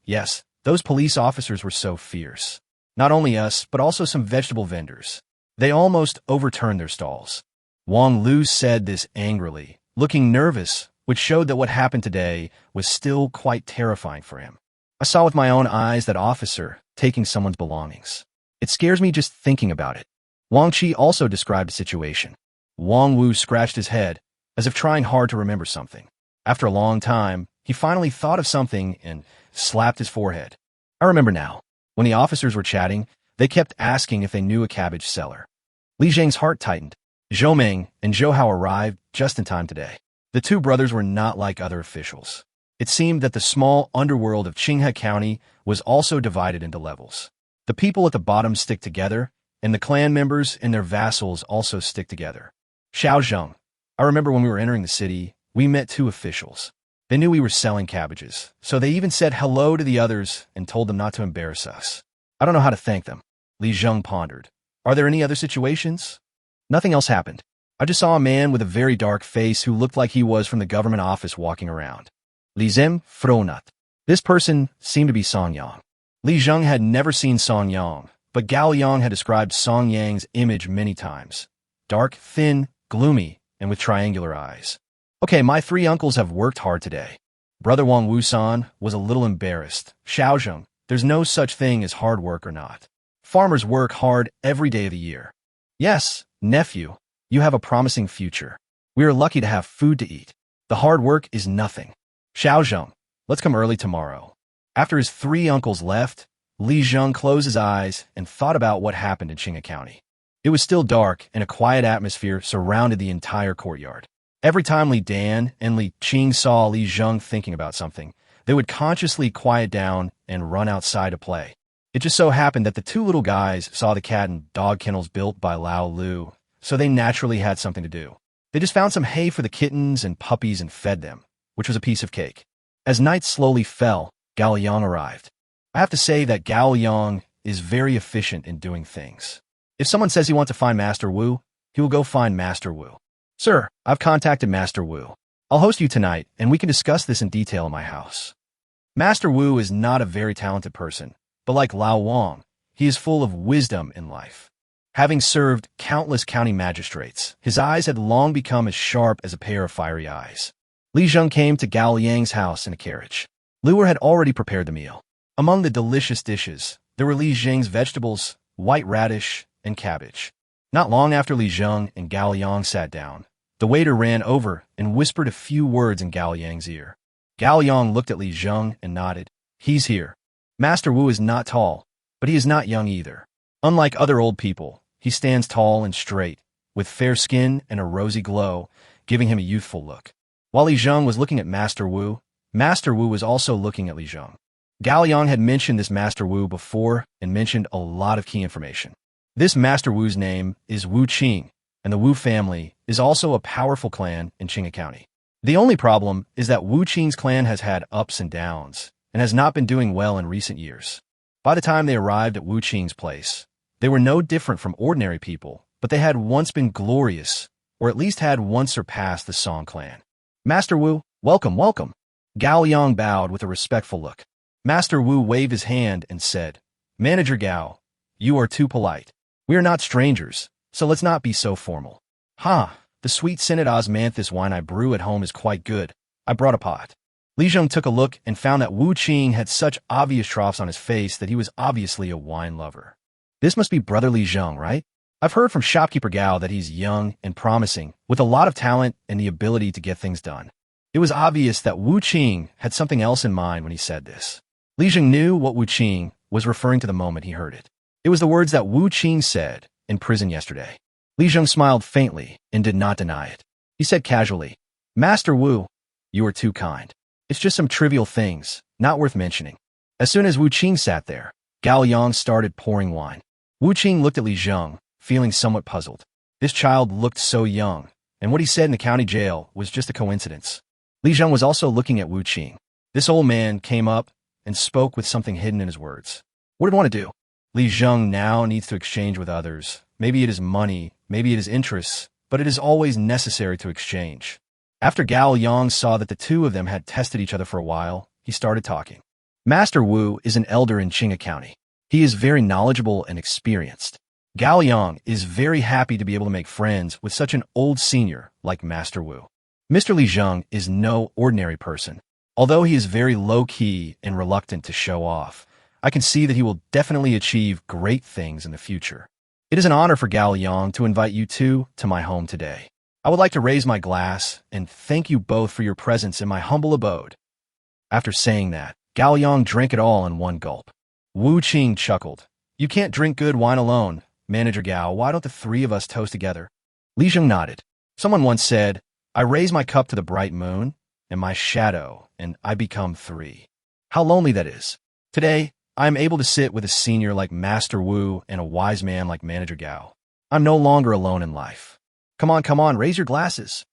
those police officers were so fierce. Not only us, but also some vegetable vendors. They almost overturned their stalls. Wang Lu said this angrily, looking nervous, which showed that what happened today was still quite terrifying for him. I saw with my own eyes that officer taking someone's belongings. It scares me just thinking about it. Wang Qi also described the situation. Wang Wu scratched his head, as if trying hard to remember something. After a long time, he finally thought of something and slapped his forehead. I remember now. When the officers were chatting, they kept asking if they knew a cabbage seller. Li Zheng's heart tightened. Zhou Ming and Zhou Hao arrived just in time today. The 2 brothers were not like other officials. It seemed that the small underworld of Qinghe County was also divided into levels. The people at the bottom stick together, and the clan members and their vassals also stick together. Xiao Zheng, I remember when we were entering the city, we met 2 officials. They knew we were selling cabbages, so they even said hello to the others and told them not to embarrass us. I don't know how to thank them. Li Zheng pondered. Are there any other situations? Nothing else happened. I just saw a man with a very dark face who looked like he was from the government office walking around. Li Zem Fronut. This person seemed to be Song Yang. Li Zheng had never seen Song Yang, but Gao Yang had described Song Yang's image many times. Dark, thin, gloomy, and with triangular eyes. Okay, my three uncles have worked hard today. Brother Wang Wusan was a little embarrassed. Xiaozheng, there's no such thing as hard work or not. Farmers work hard every day of the year. Yes, nephew, you have a promising future. We are lucky to have food to eat. The hard work is nothing. Xiaozheng, let's come early tomorrow. After his three uncles left, Li Zheng closed his eyes and thought about what happened in Qinghe County. It was still dark, and a quiet atmosphere surrounded the entire courtyard. Every time Li Dan and Li Qing saw Li Zheng thinking about something, they would consciously quiet down and run outside to play. It just so happened that the two little guys saw the cat and dog kennels built by Lao Lu, so they naturally had something to do. They just found some hay for the kittens and puppies and fed them, which was a piece of cake. As night slowly fell, Gao Yang arrived. I have to say that Gao Yang is very efficient in doing things. If someone says he wants to find Master Wu, he will go find Master Wu. Sir, I've contacted Master Wu. I'll host you tonight, and we can discuss this in detail in my house. Master Wu is not a very talented person, but like Lao Wang, he is full of wisdom in life. Having served countless county magistrates, his eyes had long become as sharp as a pair of fiery eyes. Li Zheng came to Gao Yang's house in a carriage. Luer had already prepared the meal. Among the delicious dishes, there were Li Zheng's vegetables, white radish, and cabbage. Not long after Li Zheng and Gao Yang sat down, the waiter ran over and whispered a few words in Gao Yang's ear. Gao Yang looked at Li Zheng and nodded. He's here. Master Wu is not tall, but he is not young either. Unlike other old people, he stands tall and straight, with fair skin and a rosy glow, giving him a youthful look. While Li Zheng was looking at Master Wu was also looking at Li Zheng. Gao Yang had mentioned this Master Wu before and mentioned a lot of key information. This Master Wu's name is Wu Qing, and the Wu family is also a powerful clan in Qinghe County. The only problem is that Wu Qing's clan has had ups and downs, and has not been doing well in recent years. By the time they arrived at Wu Qing's place, they were no different from ordinary people, but they had once been glorious, or at least had once surpassed the Song clan. Master Wu, welcome, welcome. Gao Yang bowed with a respectful look. Master Wu waved his hand and said, Manager Gao, you are too polite. We are not strangers, so let's not be so formal. The sweet scented osmanthus wine I brew at home is quite good. I brought a pot. Li Zheng took a look and found that Wu Qing had such obvious troughs on his face that he was obviously a wine lover. This must be Brother Li Zheng, right? I've heard from shopkeeper Gao that he's young and promising, with a lot of talent and the ability to get things done. It was obvious that Wu Qing had something else in mind when he said this. Li Zheng knew what Wu Qing was referring to the moment he heard it. It was the words that Wu Qing said in prison yesterday. Li Zheng smiled faintly and did not deny it. He said casually, Master Wu, you are too kind. It's just some trivial things, not worth mentioning. As soon as Wu Qing sat there, Gao Yang started pouring wine. Wu Qing looked at Li Zheng, feeling somewhat puzzled. This child looked so young, and what he said in the county jail was just a coincidence. Li Zheng was also looking at Wu Qing. This old man came up and spoke with something hidden in his words. What did he want to do? Li Zheng now needs to exchange with others. Maybe it is money, maybe it is interests, but it is always necessary to exchange. After Gao Yang saw that the two of them had tested each other for a while, he started talking. Master Wu is an elder in Qinghe County. He is very knowledgeable and experienced. Gao Yang is very happy to be able to make friends with such an old senior like Master Wu. Mr. Li Zheng is no ordinary person. Although he is very low-key and reluctant to show off, I can see that he will definitely achieve great things in the future. It is an honor for Gao Yang to invite you two to my home today. I would like to raise my glass and thank you both for your presence in my humble abode. After saying that, Gao Yang drank it all in one gulp. Wu Qing chuckled. You can't drink good wine alone, Manager Gao. Why don't the three of us toast together? Li Zheng nodded. Someone once said, I raise my cup to the bright moon and my shadow, and I become three. How lonely that is. Today, I am able to sit with a senior like Master Wu and a wise man like Manager Gao. I'm no longer alone in life. Come on, raise your glasses.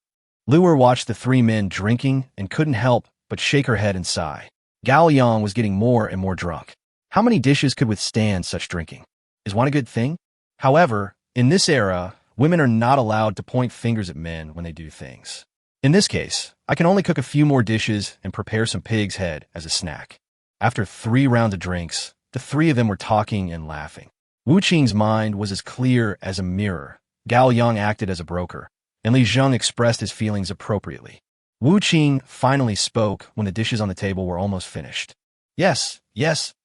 Luer watched the three men drinking and couldn't help but shake her head and sigh. Gao Yang was getting more and more drunk. How many dishes could withstand such drinking? Is wine a good thing? However, in this era, women are not allowed to point fingers at men when they do things. In this case, I can only cook a few more dishes and prepare some pig's head as a snack. After 3 rounds of drinks, the 3 of them were talking and laughing. Wu Qing's mind was as clear as a mirror. Gao Yang acted as a broker, and Li Zheng expressed his feelings appropriately. Wu Qing finally spoke when the dishes on the table were almost finished. Yes,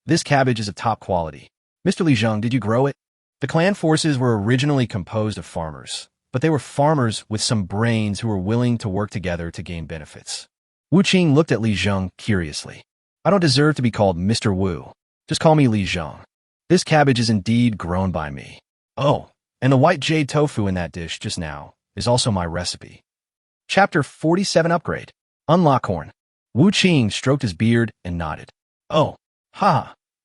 this cabbage is of top quality. Mr. Li Zheng, did you grow it? The clan forces were originally composed of farmers, but they were farmers with some brains who were willing to work together to gain benefits. Wu Qing looked at Li Zheng curiously. I don't deserve to be called Mr. Wu. Just call me Li Zheng. This cabbage is indeed grown by me. Oh, and the white jade tofu in that dish just now is also my recipe. Chapter 47 Upgrade. Unlock Horn. Wu Qing stroked his beard and nodded. Oh,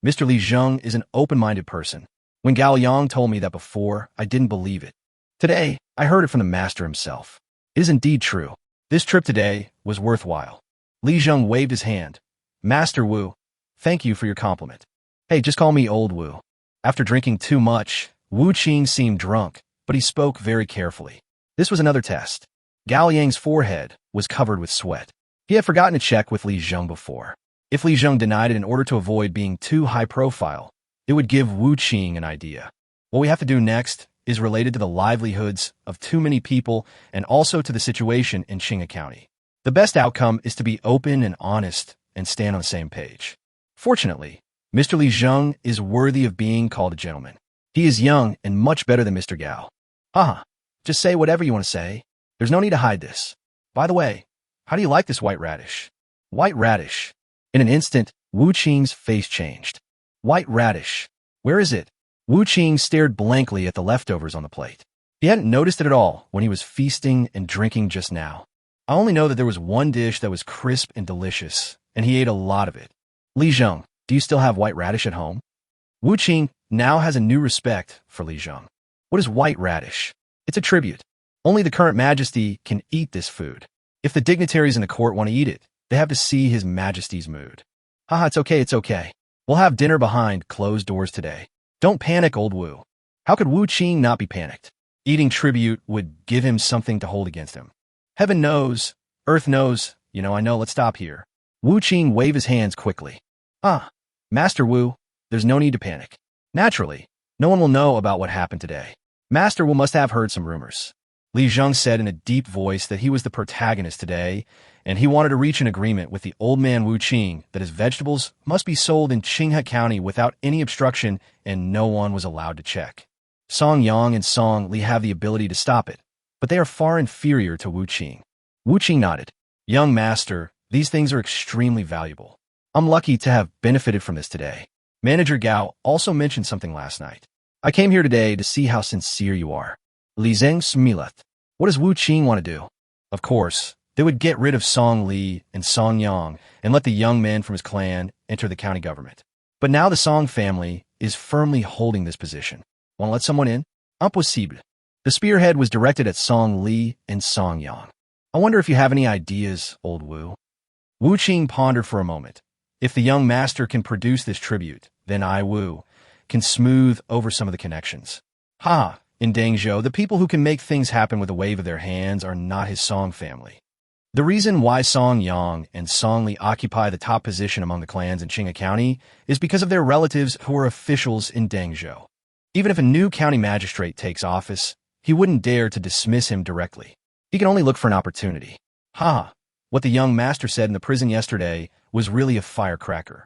Mr. Li Zheng is an open-minded person. When Gao Yang told me that before, I didn't believe it. Today, I heard it from the master himself. It is indeed true. This trip today was worthwhile. Li Zheng waved his hand. Master Wu, thank you for your compliment. Hey, just call me Old Wu. After drinking too much, Wu Qing seemed drunk, but he spoke very carefully. This was another test. Gao Yang's forehead was covered with sweat. He had forgotten to check with Li Zheng before. If Li Zheng denied it in order to avoid being too high-profile, it would give Wu Qing an idea. What we have to do next is related to the livelihoods of too many people and also to the situation in Qinghe County. The best outcome is to be open and honest and stand on the same page. Fortunately, Mr. Li Zheng is worthy of being called a gentleman. He is young and much better than Mr. Gao. Just say whatever you want to say. There's no need to hide this. By the way, how do you like this white radish? White radish. In an instant, Wu Qing's face changed. White radish. Where is it? Wu Qing stared blankly at the leftovers on the plate. He hadn't noticed it at all when he was feasting and drinking just now. I only know that there was one dish that was crisp and delicious, and he ate a lot of it. Li Zheng, do you still have white radish at home? Wu Qing now has a new respect for Li Zheng. What is white radish? It's a tribute. Only the current majesty can eat this food. If the dignitaries in the court want to eat it, they have to see his majesty's mood. It's okay. We'll have dinner behind closed doors today. Don't panic, Old Wu. How could Wu Qing not be panicked? Eating tribute would give him something to hold against him. Heaven knows, earth knows, I know, let's stop here. Wu Qing waved his hands quickly. Master Wu, there's no need to panic. Naturally, no one will know about what happened today. Master Wu must have heard some rumors. Li Zheng said in a deep voice that he was the protagonist today, and he wanted to reach an agreement with the old man Wu Qing that his vegetables must be sold in Qinghe County without any obstruction and no one was allowed to check. Song Yang and Song Li have the ability to stop it, but they are far inferior to Wu Qing. Wu Qing nodded. Young master, these things are extremely valuable. I'm lucky to have benefited from this today. Manager Gao also mentioned something last night. I came here today to see how sincere you are. Li Zheng smiled. What does Wu Qing want to do? Of course, they would get rid of Song Li and Song Yang and let the young men from his clan enter the county government. But now the Song family is firmly holding this position. Want to let someone in? Impossible. The spearhead was directed at Song Li and Song Yang. I wonder if you have any ideas, Old Wu. Wu Qing pondered for a moment. If the young master can produce this tribute, then I, Wu, can smooth over some of the connections. In Dangzhou, the people who can make things happen with a wave of their hands are not his Song family. The reason why Song Yang and Song Li occupy the top position among the clans in Qinghe County is because of their relatives who are officials in Dangzhou. Even if a new county magistrate takes office, he wouldn't dare to dismiss him directly. He can only look for an opportunity. What the young master said in the prison yesterday was really a firecracker.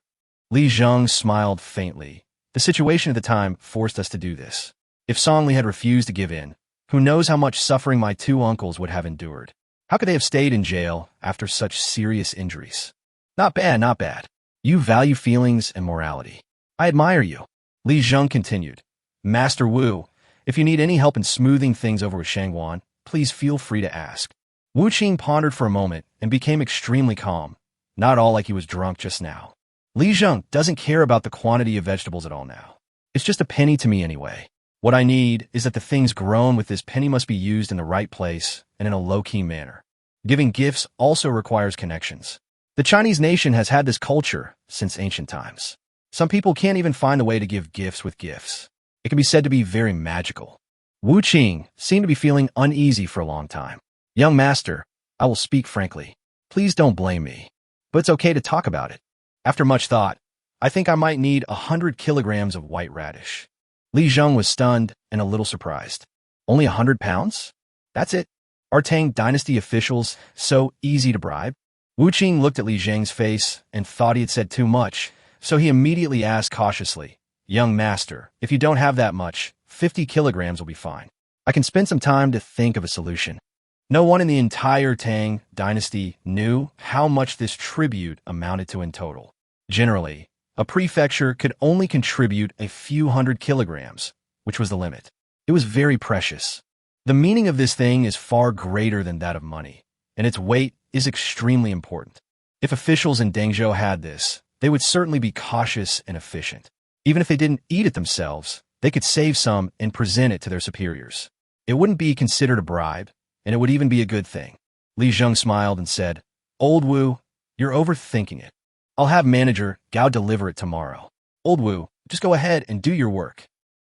Li Zheng smiled faintly. The situation at the time forced us to do this. If Song Li had refused to give in, who knows how much suffering my 2 uncles would have endured. How could they have stayed in jail after such serious injuries? Not bad. You value feelings and morality. I admire you. Li Zheng continued. Master Wu, if you need any help in smoothing things over with Zhenguan, please feel free to ask. Wu Qing pondered for a moment and became extremely calm, not all like he was drunk just now. Li Zheng doesn't care about the quantity of vegetables at all now. It's just a penny to me anyway. What I need is that the things grown with this penny must be used in the right place and in a low-key manner. Giving gifts also requires connections. The Chinese nation has had this culture since ancient times. Some people can't even find the way to give gifts with gifts. It can be said to be very magical. Wu Qing seemed to be feeling uneasy for a long time. Young master, I will speak frankly. Please don't blame me. But it's okay to talk about it. After much thought, I think I might need 100 kilograms of white radish. Li Zheng was stunned and a little surprised. Only 100 pounds? That's it? Are Tang dynasty officials so easy to bribe? Wu Qing looked at Li Zheng's face and thought he had said too much, so he immediately asked cautiously, Young master, if you don't have that much, 50 kilograms will be fine. I can spend some time to think of a solution. No one in the entire Tang dynasty knew how much this tribute amounted to in total. Generally, a prefecture could only contribute a few hundred kilograms, which was the limit. It was very precious. The meaning of this thing is far greater than that of money, and its weight is extremely important. If officials in Dengzhou had this, they would certainly be cautious and efficient. Even if they didn't eat it themselves, they could save some and present it to their superiors. It wouldn't be considered a bribe, and it would even be a good thing. Li Zheng smiled and said, Old Wu, you're overthinking it. I'll have manager Gao deliver it tomorrow. Old Wu, just go ahead and do your work.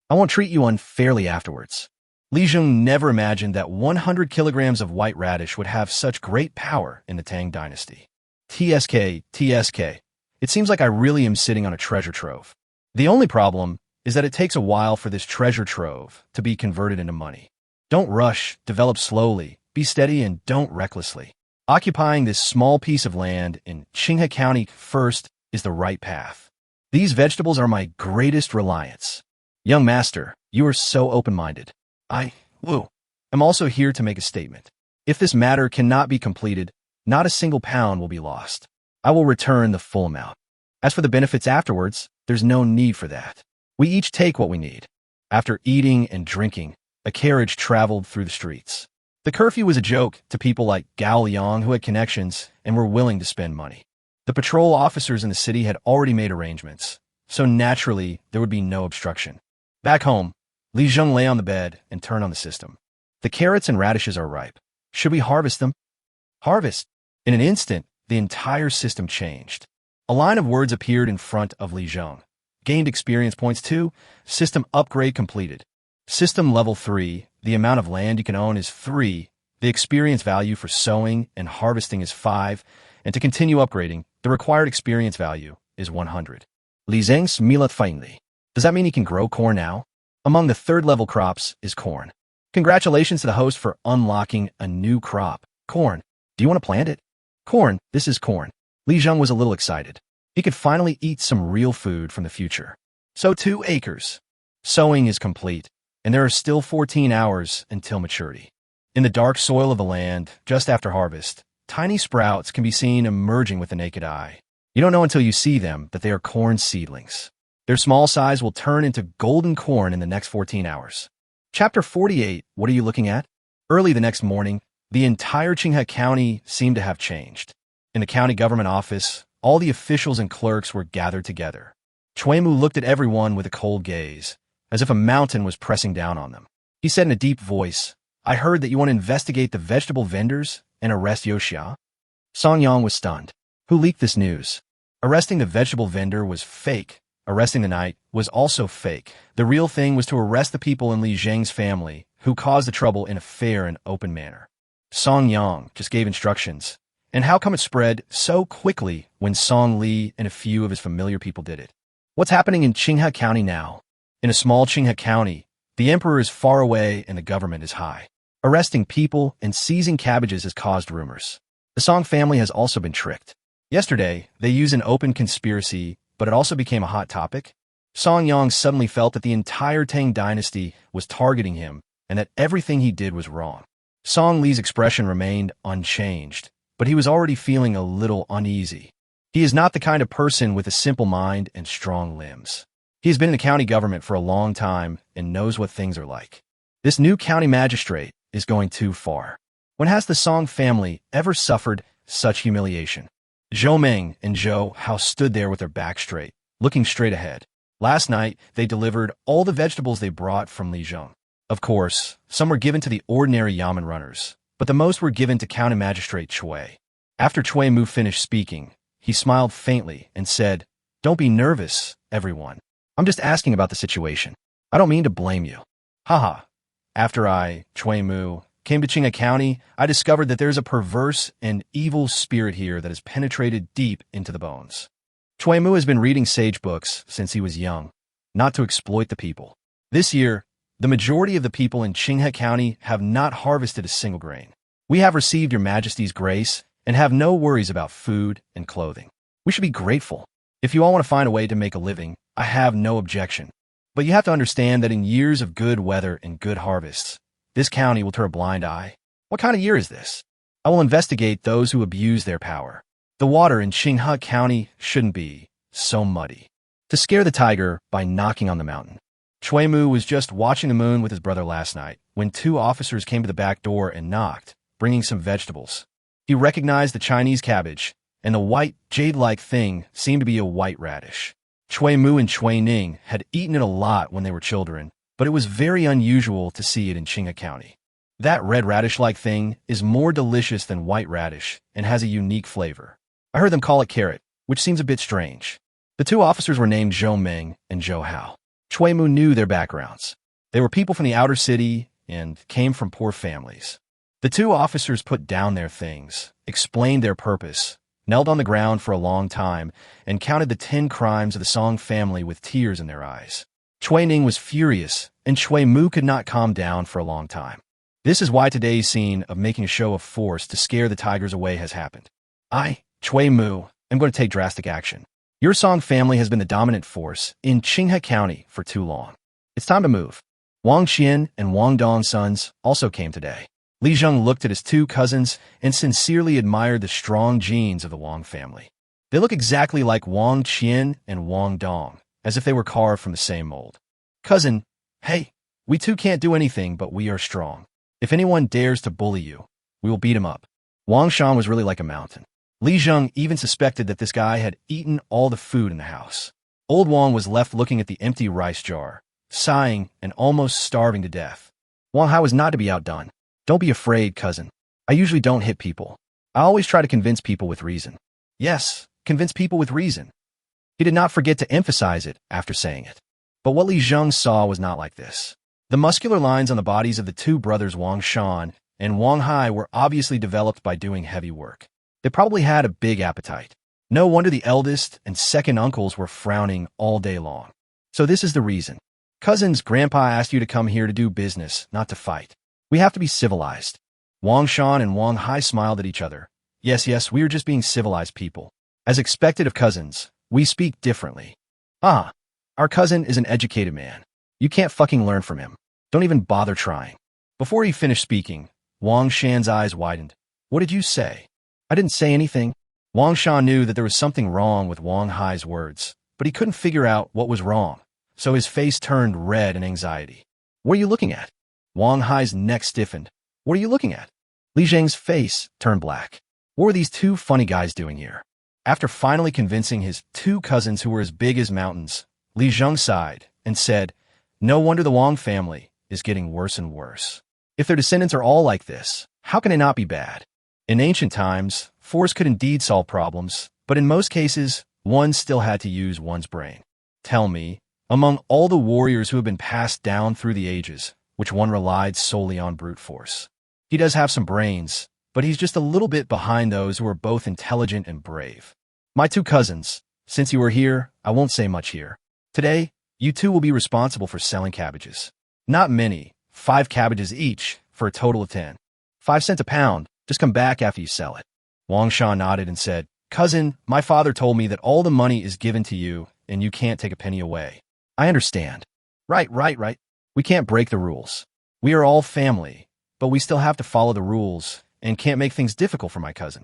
I won't treat you unfairly afterwards. Li Zheng never imagined that 100 kilograms of white radish would have such great power in the Tang dynasty. TSK. It seems like I really am sitting on a treasure trove. The only problem is that it takes a while for this treasure trove to be converted into money. Don't rush, develop slowly, be steady, and don't recklessly. Occupying this small piece of land in Qinghe County first is the right path. These vegetables are my greatest reliance. Young master, you are so open-minded. Wu, am also here to make a statement. If this matter cannot be completed, not a single pound will be lost. I will return the full amount. As for the benefits afterwards, there's no need for that. We each take what we need. After eating and drinking, a carriage traveled through the streets. The curfew was a joke to people like Gao Liang who had connections and were willing to spend money. The patrol officers in the city had already made arrangements, so naturally there would be no obstruction. Back home, Li Zheng lay on the bed and turned on the system. The carrots and radishes are ripe. Should we harvest them? Harvest! In an instant, the entire system changed. A line of words appeared in front of Li Zheng. Gained experience points 2, system upgrade completed. System level 3, the amount of land you can own is 3, the experience value for sowing and harvesting is 5, and to continue upgrading, the required experience value is 100. Li Zheng smiled faintly. Does that mean he can grow corn now? Among the third-level crops is corn. Congratulations to the host for unlocking a new crop. Corn. Do you want to plant it? Corn. This is corn. Li Zheng was a little excited. He could finally eat some real food from the future. So 2 acres. Sowing is complete, and there are still 14 hours until maturity. In the dark soil of the land, just after harvest, tiny sprouts can be seen emerging with the naked eye. You don't know until you see them that they are corn seedlings. Their small size will turn into golden corn in the next 14 hours. Chapter 48, what are you looking at? Early the next morning, the entire Qinghe County seemed to have changed. In the county government office, all the officials and clerks were gathered together. Chuimu looked at everyone with a cold gaze, as if a mountain was pressing down on them. He said in a deep voice, I heard that you want to investigate the vegetable vendors and arrest Yoxia. Song Yang was stunned. Who leaked this news? Arresting the vegetable vendor was fake. Arresting the knight was also fake. The real thing was to arrest the people in Li Zheng's family who caused the trouble in a fair and open manner. Song Yang just gave instructions. And how come it spread so quickly when Song Li and a few of his familiar people did it? What's happening in Qinghe County now? In a small Qinghe County, the emperor is far away and the government is high. Arresting people and seizing cabbages has caused rumors. The Song family has also been tricked. Yesterday, they used an open conspiracy, but it also became a hot topic. Song Yang suddenly felt that the entire Tang dynasty was targeting him and that everything he did was wrong. Song Li's expression remained unchanged, but he was already feeling a little uneasy. He is not the kind of person with a simple mind and strong limbs. He has been in the county government for a long time and knows what things are like. This new county magistrate is going too far. When has the Song family ever suffered such humiliation? Zhou Meng and Zhou Hao stood there with their backs straight, looking straight ahead. Last night, they delivered all the vegetables they brought from Li Zheng. Of course, some were given to the ordinary yamen runners, but the most were given to County Magistrate Cui. After Cui Mu finished speaking, he smiled faintly and said, Don't be nervous, everyone. I'm just asking about the situation. I don't mean to blame you. Haha. After I, Chui Mu, came to Qinghe County, I discovered that there's a perverse and evil spirit here that has penetrated deep into the bones. Chui Mu has been reading sage books since he was young, not to exploit the people. This year, the majority of the people in Qinghe County have not harvested a single grain. We have received your majesty's grace and have no worries about food and clothing. We should be grateful. If you all want to find a way to make a living, I have no objection. But you have to understand that in years of good weather and good harvests, this county will turn a blind eye. What kind of year is this? I will investigate those who abuse their power. The water in Qinghe County shouldn't be so muddy. To scare the tiger by knocking on the mountain. Chui Mu was just watching the moon with his brother last night when two officers came to the back door and knocked, bringing some vegetables. He recognized the Chinese cabbage, and the white, jade-like thing seemed to be a white radish. Chui Mu and Chui Ning had eaten it a lot when they were children, but it was very unusual to see it in Qinghe County. That red radish-like thing is more delicious than white radish and has a unique flavor. I heard them call it carrot, which seems a bit strange. The two officers were named Zhou Meng and Zhou Hao. Chui Mu knew their backgrounds. They were people from the outer city and came from poor families. The two officers put down their things, explained their purpose, knelt on the ground for a long time, and counted the 10 crimes of the Song family with tears in their eyes. Chui Ning was furious, and Chui Mu could not calm down for a long time. This is why today's scene of making a show of force to scare the tigers away has happened. I, Chui Mu, am going to take drastic action. Your Song family has been the dominant force in Qinghe County for too long. It's time to move. Wang Qian and Wang Dong's sons also came today. Li Zheng looked at his two cousins and sincerely admired the strong genes of the Wang family. They look exactly like Wang Qian and Wang Dong, as if they were carved from the same mold. Cousin, hey, we two can't do anything, but we are strong. If anyone dares to bully you, we will beat him up. Wang Shan was really like a mountain. Li Zheng even suspected that this guy had eaten all the food in the house. Old Wang was left looking at the empty rice jar, sighing and almost starving to death. Wang Hai was not to be outdone. Don't be afraid, cousin. I usually don't hit people. I always try to convince people with reason. Yes, convince people with reason. He did not forget to emphasize it after saying it. But what Li Zheng saw was not like this. The muscular lines on the bodies of the two brothers Wang Shan and Wang Hai were obviously developed by doing heavy work. They probably had a big appetite. No wonder the eldest and second uncles were frowning all day long. So this is the reason. Cousins, Grandpa asked you to come here to do business, not to fight. We have to be civilized. Wang Shan and Wang Hai smiled at each other. Yes, we are just being civilized people. As expected of cousins, we speak differently. Our cousin is an educated man. You can't fucking learn from him. Don't even bother trying. Before he finished speaking, Wang Shan's eyes widened. What did you say? I didn't say anything. Wang Shan knew that there was something wrong with Wang Hai's words, but he couldn't figure out what was wrong, so his face turned red in anxiety. What are you looking at? Wang Hai's neck stiffened. What are you looking at? Li Zheng's face turned black. What were these two funny guys doing here? After finally convincing his two cousins who were as big as mountains, Li Zheng sighed and said, no wonder the Wang family is getting worse and worse. If their descendants are all like this, how can it not be bad? In ancient times, force could indeed solve problems, but in most cases, one still had to use one's brain. Tell me, among all the warriors who have been passed down through the ages, which one relied solely on brute force? He does have some brains, but he's just a little bit behind those who are both intelligent and brave. My two cousins, since you are here, I won't say much here. Today, you two will be responsible for selling cabbages. Not many, 5 cabbages each, for a total of 10. 5 cents a pound. Just come back after you sell it. Wang Shan nodded and said, Cousin, my father told me that all the money is given to you and you can't take a penny away. I understand. Right. We can't break the rules. We are all family, but we still have to follow the rules and can't make things difficult for my cousin.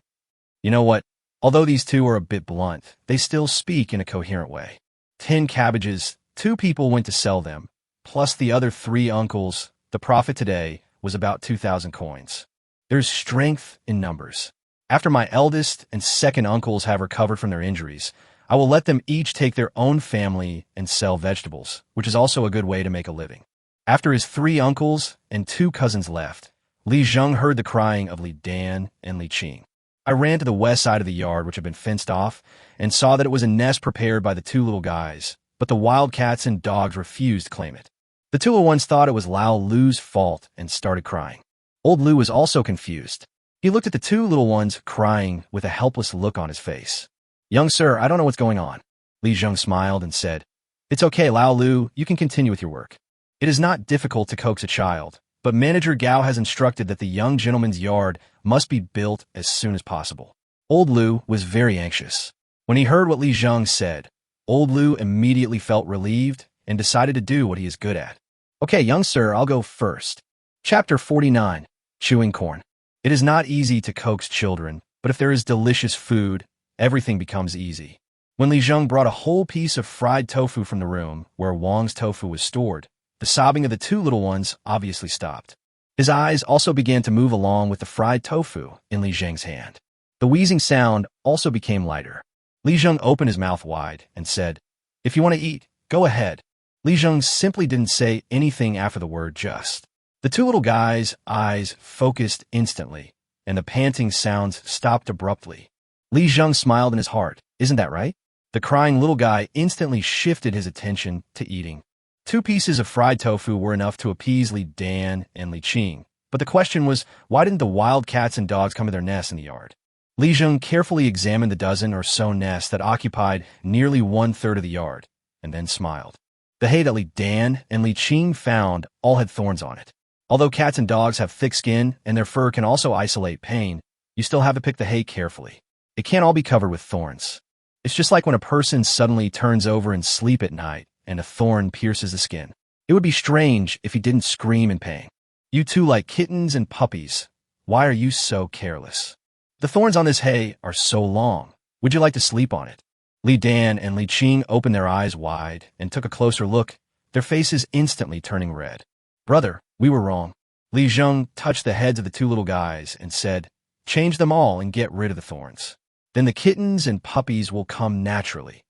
You know what? Although these two are a bit blunt, they still speak in a coherent way. 10 cabbages, 2 people went to sell them, plus the other 3 uncles. The profit today was about 2,000 coins. There's strength in numbers. After my eldest and second uncles have recovered from their injuries, I will let them each take their own family and sell vegetables, which is also a good way to make a living. After his 3 uncles and 2 cousins left, Li Zheng heard the crying of Li Dan and Li Qing. I ran to the west side of the yard, which had been fenced off, and saw that it was a nest prepared by the two little guys, but the wildcats and dogs refused to claim it. The two little ones thought it was Lao Lu's fault and started crying. Old Lu was also confused. He looked at the two little ones crying with a helpless look on his face. "Young sir, I don't know what's going on." Li Zheng smiled and said, "It's okay, Lao Lu, you can continue with your work. It is not difficult to coax a child, but Manager Gao has instructed that the young gentleman's yard must be built as soon as possible." Old Lu was very anxious. When he heard what Li Zheng said, Old Lu immediately felt relieved and decided to do what he is good at. "Okay, young sir, I'll go first." Chapter 49. Chewing Corn. It is not easy to coax children, but if there is delicious food, everything becomes easy. When Li Zheng brought a whole piece of fried tofu from the room where Wang's tofu was stored, the sobbing of the two little ones obviously stopped. His eyes also began to move along with the fried tofu in Li Zheng's hand. The wheezing sound also became lighter. Li Zheng opened his mouth wide and said, "If you want to eat, go ahead." Li Zheng simply didn't say anything after the word just. The two little guys' eyes focused instantly, and the panting sounds stopped abruptly. Li Zheng smiled in his heart. Isn't that right? The crying little guy instantly shifted his attention to eating. 2 pieces of fried tofu were enough to appease Li Dan and Li Qing, but the question was, why didn't the wild cats and dogs come to their nests in the yard? Li Zheng carefully examined the dozen or so nests that occupied nearly 1/3 of the yard, and then smiled. The hay that Li Dan and Li Qing found all had thorns on it. Although cats and dogs have thick skin and their fur can also isolate pain, you still have to pick the hay carefully. It can't all be covered with thorns. It's just like when a person suddenly turns over and sleep at night and a thorn pierces the skin. It would be strange if he didn't scream in pain. "You two like kittens and puppies. Why are you so careless? The thorns on this hay are so long. Would you like to sleep on it?" Li Dan and Li Qing opened their eyes wide and took a closer look, their faces instantly turning red. "Brother, we were wrong." Li Zheng touched the heads of the two little guys and said, "Change them all and get rid of the thorns. Then the kittens and puppies will come naturally.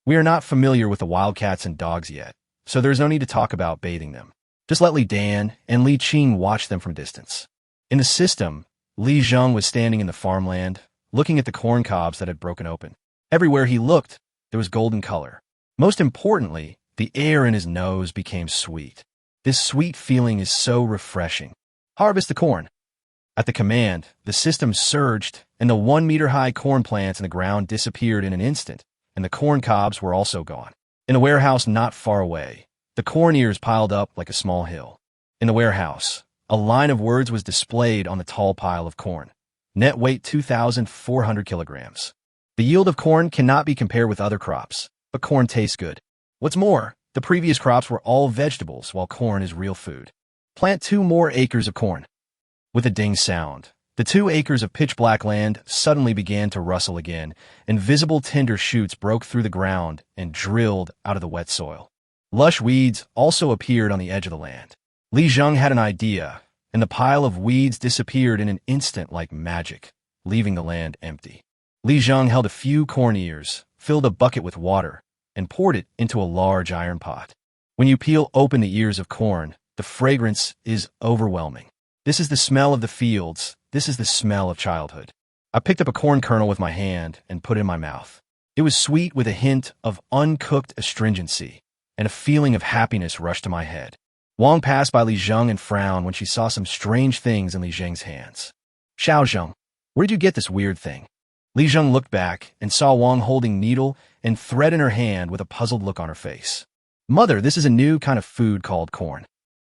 We are not familiar with the wildcats and dogs yet, so there's no need to talk about bathing them. Just let Li Dan and Li Qing watch them from a distance." In the system, Li Zheng was standing in the farmland, looking at the corn cobs that had broken open. Everywhere he looked, there was golden color. Most importantly, the air in his nose became sweet. This sweet feeling is so refreshing. "Harvest the corn." At the command, the system surged, and the 1-meter-high corn plants in the ground disappeared in an instant, and the corn cobs were also gone. In a warehouse not far away, the corn ears piled up like a small hill. In the warehouse, a line of words was displayed on the tall pile of corn. Net weight 2,400 kilograms. The yield of corn cannot be compared with other crops, but corn tastes good. What's more, the previous crops were all vegetables, while corn is real food. Plant 2 more acres of corn. With a ding sound, the 2 acres of pitch-black land suddenly began to rustle again, and visible tender shoots broke through the ground and drilled out of the wet soil. Lush weeds also appeared on the edge of the land. Li Zheng had an idea, and the pile of weeds disappeared in an instant like magic, leaving the land empty. Li Zheng held a few corn ears, filled a bucket with water, and poured it into a large iron pot. When you peel open the ears of corn, the fragrance is overwhelming. This is the smell of the fields. This is the smell of childhood. I picked up a corn kernel with my hand and put it in my mouth. It was sweet with a hint of uncooked astringency, and a feeling of happiness rushed to my head. Wang passed by Li Zheng and frowned when she saw some strange things in Li Zheng's hands. "Xiao Zheng, where did you get this weird thing?" Li Zheng looked back and saw Wang holding needle and thread in her hand with a puzzled look on her face. "Mother, this is a new kind of food called corn."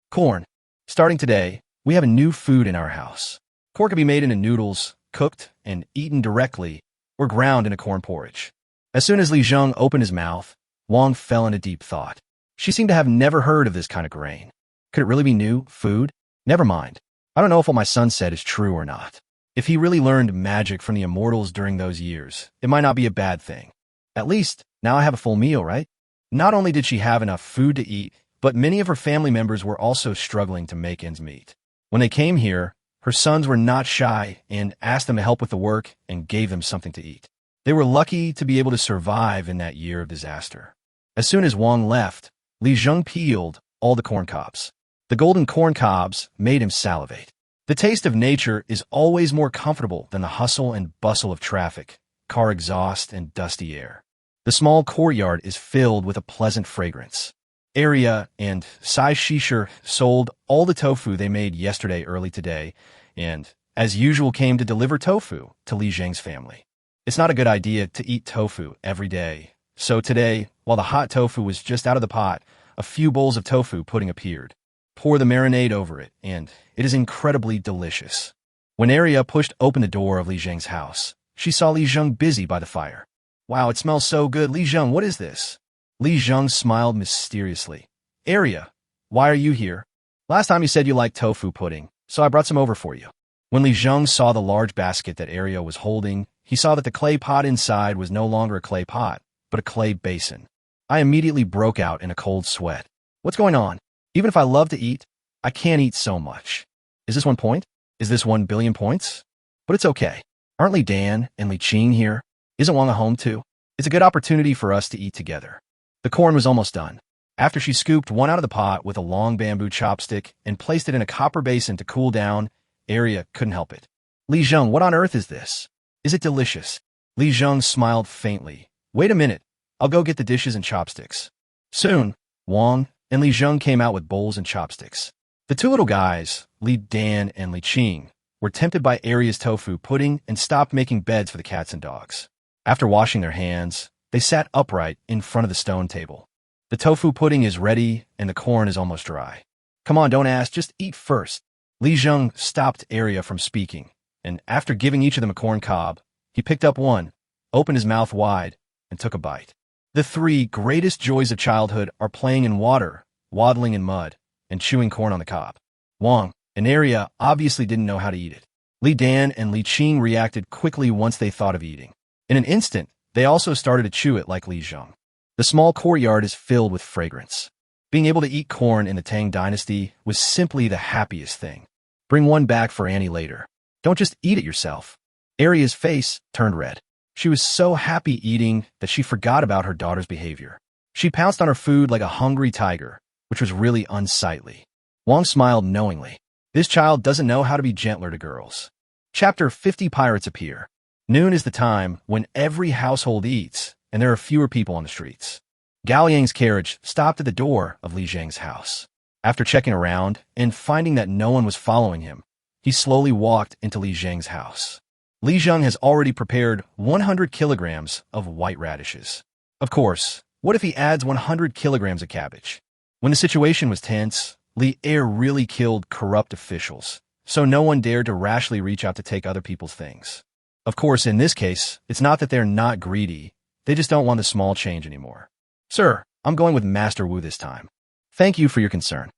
"Corn. Starting today, we have a new food in our house. Corn can be made into noodles, cooked, and eaten directly, or ground in a corn porridge." As soon as Li Zheng opened his mouth, Wang fell into deep thought. She seemed to have never heard of this kind of grain. Could it really be new food? Never mind. I don't know if what my son said is true or not. If he really learned magic from the immortals during those years, it might not be a bad thing. At least, now I have a full meal, right? Not only did she have enough food to eat, but many of her family members were also struggling to make ends meet. When they came here, her sons were not shy and asked them to help with the work and gave them something to eat. They were lucky to be able to survive in that year of disaster. As soon as Wang left, Li Zheng peeled all the corn cobs. The golden corn cobs made him salivate. The taste of nature is always more comfortable than the hustle and bustle of traffic, car exhaust, and dusty air. The small courtyard is filled with a pleasant fragrance. Area and Sai Shisher sold all the tofu they made yesterday early today, and, as usual, came to deliver tofu to Li Zheng's family. It's not a good idea to eat tofu every day, so today, while the hot tofu was just out of the pot, a few bowls of tofu pudding appeared. Pour the marinade over it, and it is incredibly delicious. When Arya pushed open the door of Li Zheng's house, she saw Li Zheng busy by the fire. Wow, it smells so good. Li Zheng, what is this? Li Zheng smiled mysteriously. Arya, why are you here? Last time you said you liked tofu pudding, so I brought some over for you. When Li Zheng saw the large basket that Arya was holding, he saw that the clay pot inside was no longer a clay pot, but a clay basin. I immediately broke out in a cold sweat. What's going on? Even if I love to eat, I can't eat so much. Is this 1 point? Is this 1 billion points? But it's okay. Aren't Li Dan and Li Qing here? Isn't Wang at home too? It's a good opportunity for us to eat together. The corn was almost done. After she scooped one out of the pot with a long bamboo chopstick and placed it in a copper basin to cool down, Arya couldn't help it. Li Zheng, what on earth is this? Is it delicious? Li Zheng smiled faintly. Wait a minute. I'll go get the dishes and chopsticks. Soon, Wang and Li Zheng came out with bowls and chopsticks. The two little guys, Li Dan and Li Qing, were tempted by Arya's tofu pudding and stopped making beds for the cats and dogs. After washing their hands, they sat upright in front of the stone table. The tofu pudding is ready and the corn is almost dry. Come on, don't ask, just eat first. Li Zheng stopped Arya from speaking, and after giving each of them a corn cob, he picked up one, opened his mouth wide, and took a bite. The three greatest joys of childhood are playing in water, waddling in mud, and chewing corn on the cob. Wang and Arya obviously didn't know how to eat it. Li Dan and Li Qing reacted quickly once they thought of eating. In an instant, they also started to chew it like Li Zheng. The small courtyard is filled with fragrance. Being able to eat corn in the Tang dynasty was simply the happiest thing. Bring one back for Annie later. Don't just eat it yourself. Arya's face turned red. She was so happy eating that she forgot about her daughter's behavior. She pounced on her food like a hungry tiger, which was really unsightly. Wang smiled knowingly. This child doesn't know how to be gentler to girls. Chapter 50 Pirates appear. Noon is the time when every household eats, and there are fewer people on the streets. Gao Yang's carriage stopped at the door of Li Zheng's house. After checking around and finding that no one was following him, he slowly walked into Li Zheng's house. Li Zheng has already prepared 100 kilograms of white radishes. Of course, what if he adds 100 kilograms of cabbage? When the situation was tense, Li Er really killed corrupt officials, so no one dared to rashly reach out to take other people's things. Of course, in this case, it's not that they're not greedy, they just don't want the small change anymore. Sir, I'm going with Master Wu this time. Thank you for your concern.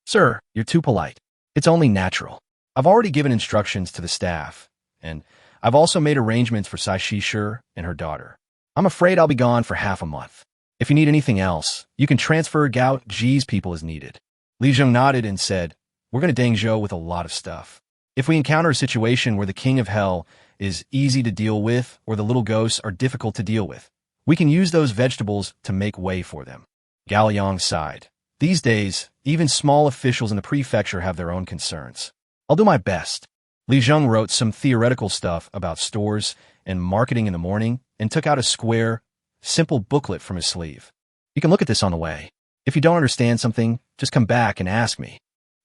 Sir, you're too polite. It's only natural. I've already given instructions to the staff, and I've also made arrangements for Sai Shisher and her daughter. I'm afraid I'll be gone for half a month. If you need anything else, you can transfer Gao Ji's people as needed. Li Zheng nodded and said, we're going to Dangzhou with a lot of stuff. If we encounter a situation where the King of Hell is easy to deal with or the little ghosts are difficult to deal with, we can use those vegetables to make way for them. Gao Yang sighed. These days, even small officials in the prefecture have their own concerns. I'll do my best. Li Zheng wrote some theoretical stuff about stores and marketing in the morning and took out a square, simple booklet from his sleeve. You can look at this on the way. If you don't understand something, just come back and ask me.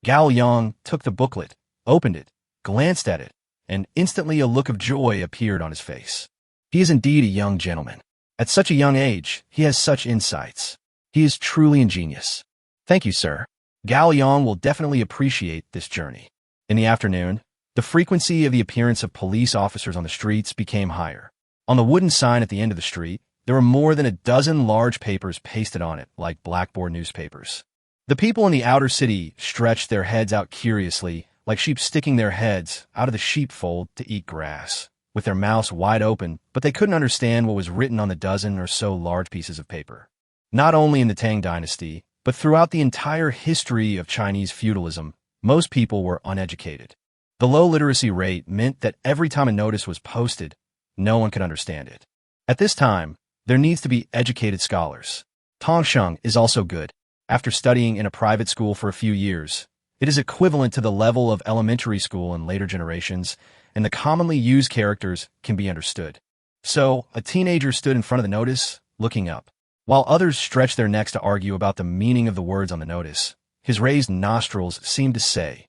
Gao Yang took the booklet, opened it, glanced at it, and instantly a look of joy appeared on his face. He is indeed a young gentleman. At such a young age, he has such insights. He is truly ingenious. Thank you, sir. Gao Yang will definitely appreciate this journey. In the afternoon, the frequency of the appearance of police officers on the streets became higher. On the wooden sign at the end of the street, there were more than a dozen large papers pasted on it, like blackboard newspapers. The people in the outer city stretched their heads out curiously, like sheep sticking their heads out of the sheepfold to eat grass, with their mouths wide open, but they couldn't understand what was written on the dozen or so large pieces of paper. Not only in the Tang dynasty, but throughout the entire history of Chinese feudalism, most people were uneducated. The low literacy rate meant that every time a notice was posted, no one could understand it. At this time, there needs to be educated scholars. Tongsheng is also good. After studying in a private school for a few years, It is equivalent to the level of elementary school in later generations, and the commonly used characters can be understood. So, a teenager stood in front of the notice, looking up. While others stretched their necks to argue about the meaning of the words on the notice, his raised nostrils seemed to say,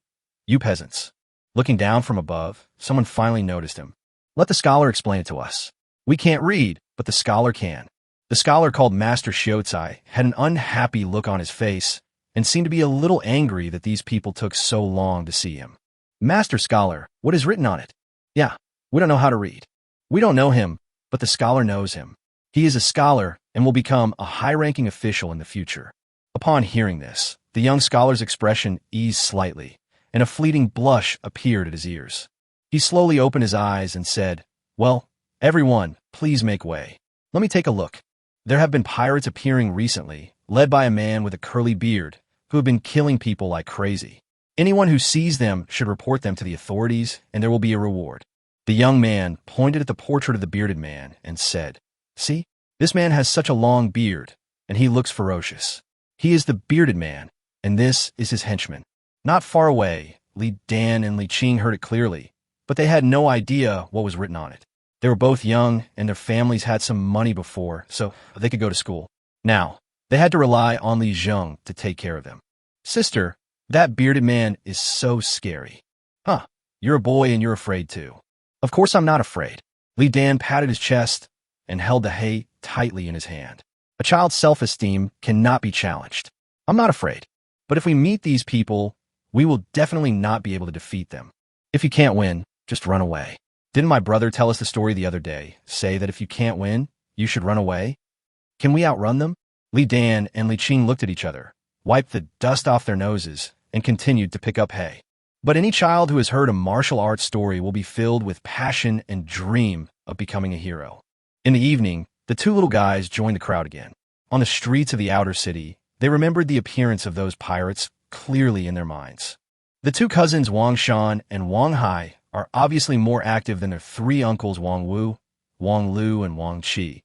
"You peasants." Looking down from above, someone finally noticed him. "Let the scholar explain it to us. We can't read, but the scholar can." The scholar, called Master Shiotsai, had an unhappy look on his face and seemed to be a little angry that these people took so long to see him. "Master Scholar, what is written on it?" "Yeah, we don't know how to read." "We don't know him, but the scholar knows him. He is a scholar and will become a high-ranking official in the future." Upon hearing this, the young scholar's expression eased slightly, and a fleeting blush appeared at his ears. He slowly opened his eyes and said, "Well, everyone, please make way. Let me take a look. There have been pirates appearing recently, led by a man with a curly beard, who have been killing people like crazy. Anyone who sees them should report them to the authorities, and there will be a reward." The young man pointed at the portrait of the bearded man and said, "See, this man has such a long beard, and he looks ferocious. He is the bearded man, and this is his henchman." Not far away, Li Dan and Li Qing heard it clearly, but they had no idea what was written on it. They were both young, and their families had some money before, so they could go to school. Now, they had to rely on Li Zheng to take care of them. "Sister, that bearded man is so scary." "Huh, you're a boy and you're afraid too." "Of course I'm not afraid." Li Dan patted his chest and held the hay tightly in his hand. "A child's self-esteem cannot be challenged. I'm not afraid. But if we meet these people, we will definitely not be able to defeat them. If you can't win, just run away. Didn't my brother tell us the story the other day, say that if you can't win, you should run away? Can we outrun them?" Li Dan and Li Qing looked at each other, wiped the dust off their noses, and continued to pick up hay. But any child who has heard a martial arts story will be filled with passion and dream of becoming a hero. In the evening, the two little guys joined the crowd again. On the streets of the outer city, they remembered the appearance of those pirates clearly in their minds. The two cousins Wang Shan and Wang Hai are obviously more active than their three uncles Wang Wu, Wang Lu, and Wang Qi,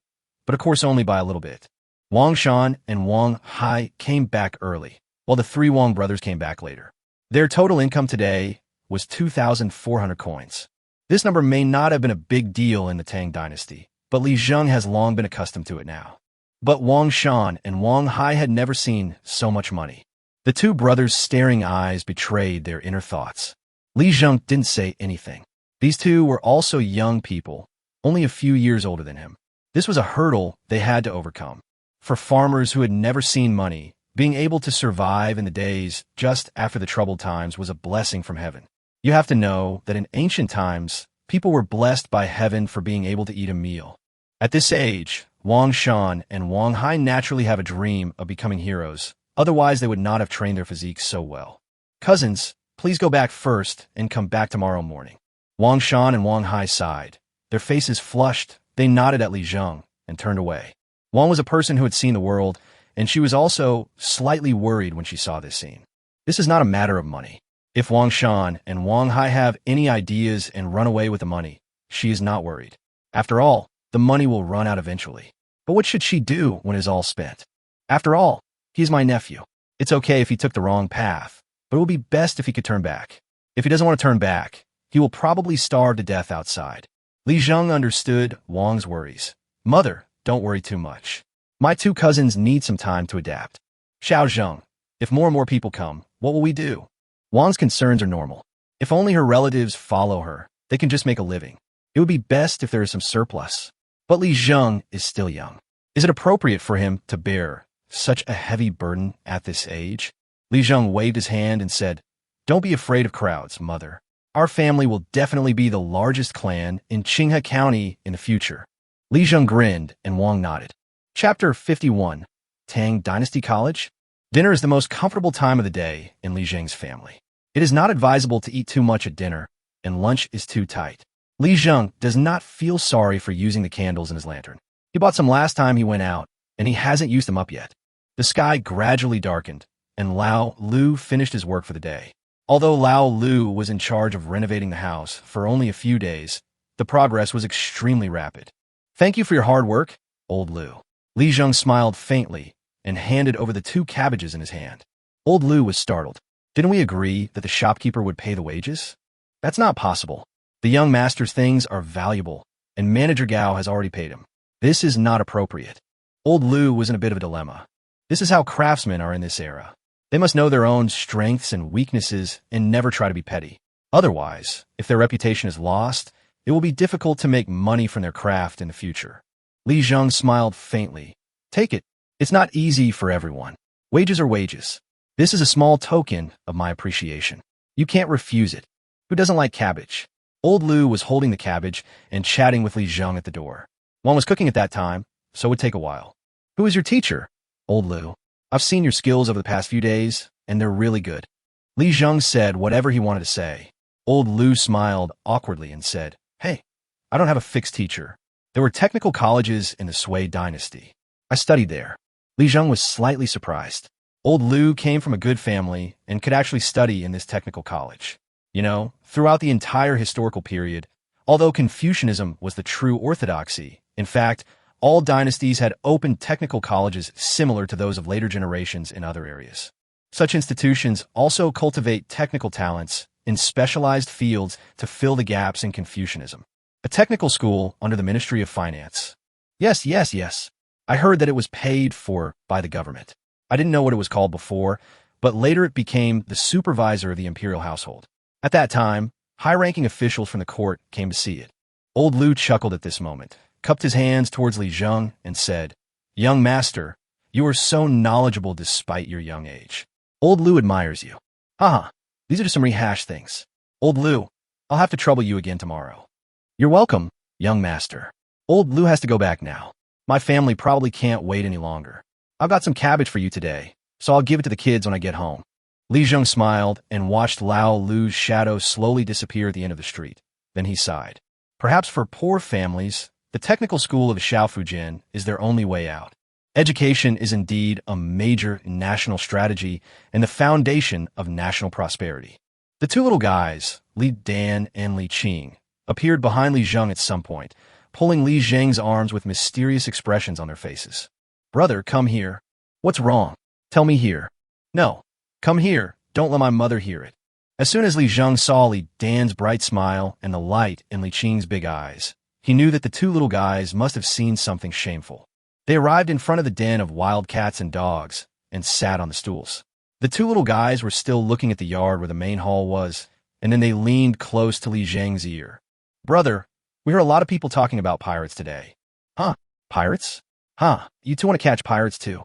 but of course only by a little bit. Wang Shan and Wang Hai came back early, while the three Wang brothers came back later. Their total income today was 2,400 coins. This number may not have been a big deal in the Tang dynasty, but Li Zheng has long been accustomed to it now. But Wang Shan and Wang Hai had never seen so much money. The two brothers' staring eyes betrayed their inner thoughts. Li Zheng didn't say anything. These two were also young people, only a few years older than him. This was a hurdle they had to overcome. For farmers who had never seen money, being able to survive in the days just after the troubled times was a blessing from heaven. You have to know that in ancient times, people were blessed by heaven for being able to eat a meal. At this age, Wang Shan and Wang Hai naturally have a dream of becoming heroes, otherwise they would not have trained their physiques so well. "Cousins, please go back first and come back tomorrow morning." Wang Shan and Wang Hai sighed. Their faces flushed, they nodded at Li Zheng and turned away. Wang was a person who had seen the world, and she was also slightly worried when she saw this scene. This is not a matter of money. If Wang Shan and Wang Hai have any ideas and run away with the money, she is not worried. After all, the money will run out eventually. But what should she do when it is all spent? After all, he is my nephew. It's okay if he took the wrong path, but it will be best if he could turn back. If he doesn't want to turn back, he will probably starve to death outside. Li Zheng understood Wang's worries. "Mother, don't worry too much. My two cousins need some time to adapt." "Xiao Zheng, if more and more people come, what will we do?" Wang's concerns are normal. If only her relatives follow her, they can just make a living. It would be best if there is some surplus. But Li Zheng is still young. Is it appropriate for him to bear such a heavy burden at this age? Li Zheng waved his hand and said, "Don't be afraid of crowds, mother. Our family will definitely be the largest clan in Qinghe County in the future." Li Zheng grinned and Wang nodded. Chapter 51, Tang Dynasty College. Dinner is the most comfortable time of the day in Li Zheng's family. It is not advisable to eat too much at dinner, and lunch is too tight. Li Zheng does not feel sorry for using the candles in his lantern. He bought some last time he went out, and he hasn't used them up yet. The sky gradually darkened, and Lao Lu finished his work for the day. Although Lao Lu was in charge of renovating the house for only a few days, the progress was extremely rapid. "Thank you for your hard work, old Lu." Li Zheng smiled faintly and handed over the 2 cabbages in his hand. Old Lu was startled. Didn't we agree that the shopkeeper would pay the wages? That's not possible. The young master's things are valuable, and Manager Gao has already paid him. This is not appropriate. Old Lu was in a bit of a dilemma. This is how craftsmen are in this era. They must know their own strengths and weaknesses and never try to be petty. Otherwise, if their reputation is lost, it will be difficult to make money from their craft in the future. Li Zheng smiled faintly. Take it. It's not easy for everyone. Wages are wages. This is a small token of my appreciation. You can't refuse it. Who doesn't like cabbage? Old Lu was holding the cabbage and chatting with Li Zheng at the door. One was cooking at that time, so it would take a while. Who is your teacher? Old Lu. I've seen your skills over the past few days, and they're really good. Li Zheng said whatever he wanted to say. Old Lu smiled awkwardly and said, Hey, I don't have a fixed teacher. There were technical colleges in the Sui dynasty. I studied there. Li Zheng was slightly surprised. Old Lu came from a good family and could actually study in this technical college. You know, throughout the entire historical period, although Confucianism was the true orthodoxy, in fact, all dynasties had open technical colleges similar to those of later generations in other areas. Such institutions also cultivate technical talents in specialized fields to fill the gaps in Confucianism. A technical school under the Ministry of Finance. Yes. I heard that it was paid for by the government. I didn't know what it was called before, but later it became the supervisor of the imperial household. At that time, high-ranking officials from the court came to see it. Old Lu chuckled at this moment, cupped his hands towards Li Zheng, and said, Young master, you are so knowledgeable despite your young age. Old Lu admires you. Haha, these are just some rehashed things. Old Lu, I'll have to trouble you again tomorrow. You're welcome, young master. Old Lu has to go back now. My family probably can't wait any longer. I've got some cabbage for you today, so I'll give it to the kids when I get home. Li Zheng smiled and watched Lao Lu's shadow slowly disappear at the end of the street. Then he sighed. Perhaps for poor families, the technical school of Shaofujin is their only way out. Education is indeed a major national strategy and the foundation of national prosperity. The two little guys, Li Dan and Li Qing, appeared behind Li Zheng at some point, pulling Li Zheng's arms with mysterious expressions on their faces. Brother, come here. What's wrong? Tell me here. No. Come here. Don't let my mother hear it. As soon as Li Zheng saw Li Dan's bright smile and the light in Li Qing's big eyes, he knew that the two little guys must have seen something shameful. They arrived in front of the den of wild cats and dogs and sat on the stools. The two little guys were still looking at the yard where the main hall was, and then they leaned close to Li Zheng's ear. Brother, we hear a lot of people talking about pirates today. Huh? Pirates? Huh, you two want to catch pirates too?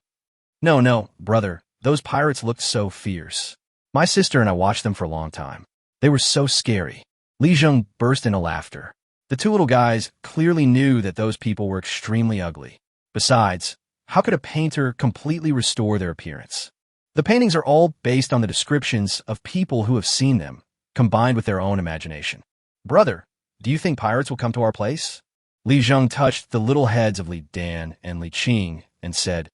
No, brother, those pirates looked so fierce. My sister and I watched them for a long time. They were so scary. Li Zheng burst into laughter. The two little guys clearly knew that those people were extremely ugly. Besides, how could a painter completely restore their appearance? The paintings are all based on the descriptions of people who have seen them, combined with their own imagination. Brother, do you think pirates will come to our place? Li Zheng touched the little heads of Li Dan and Li Qing and said,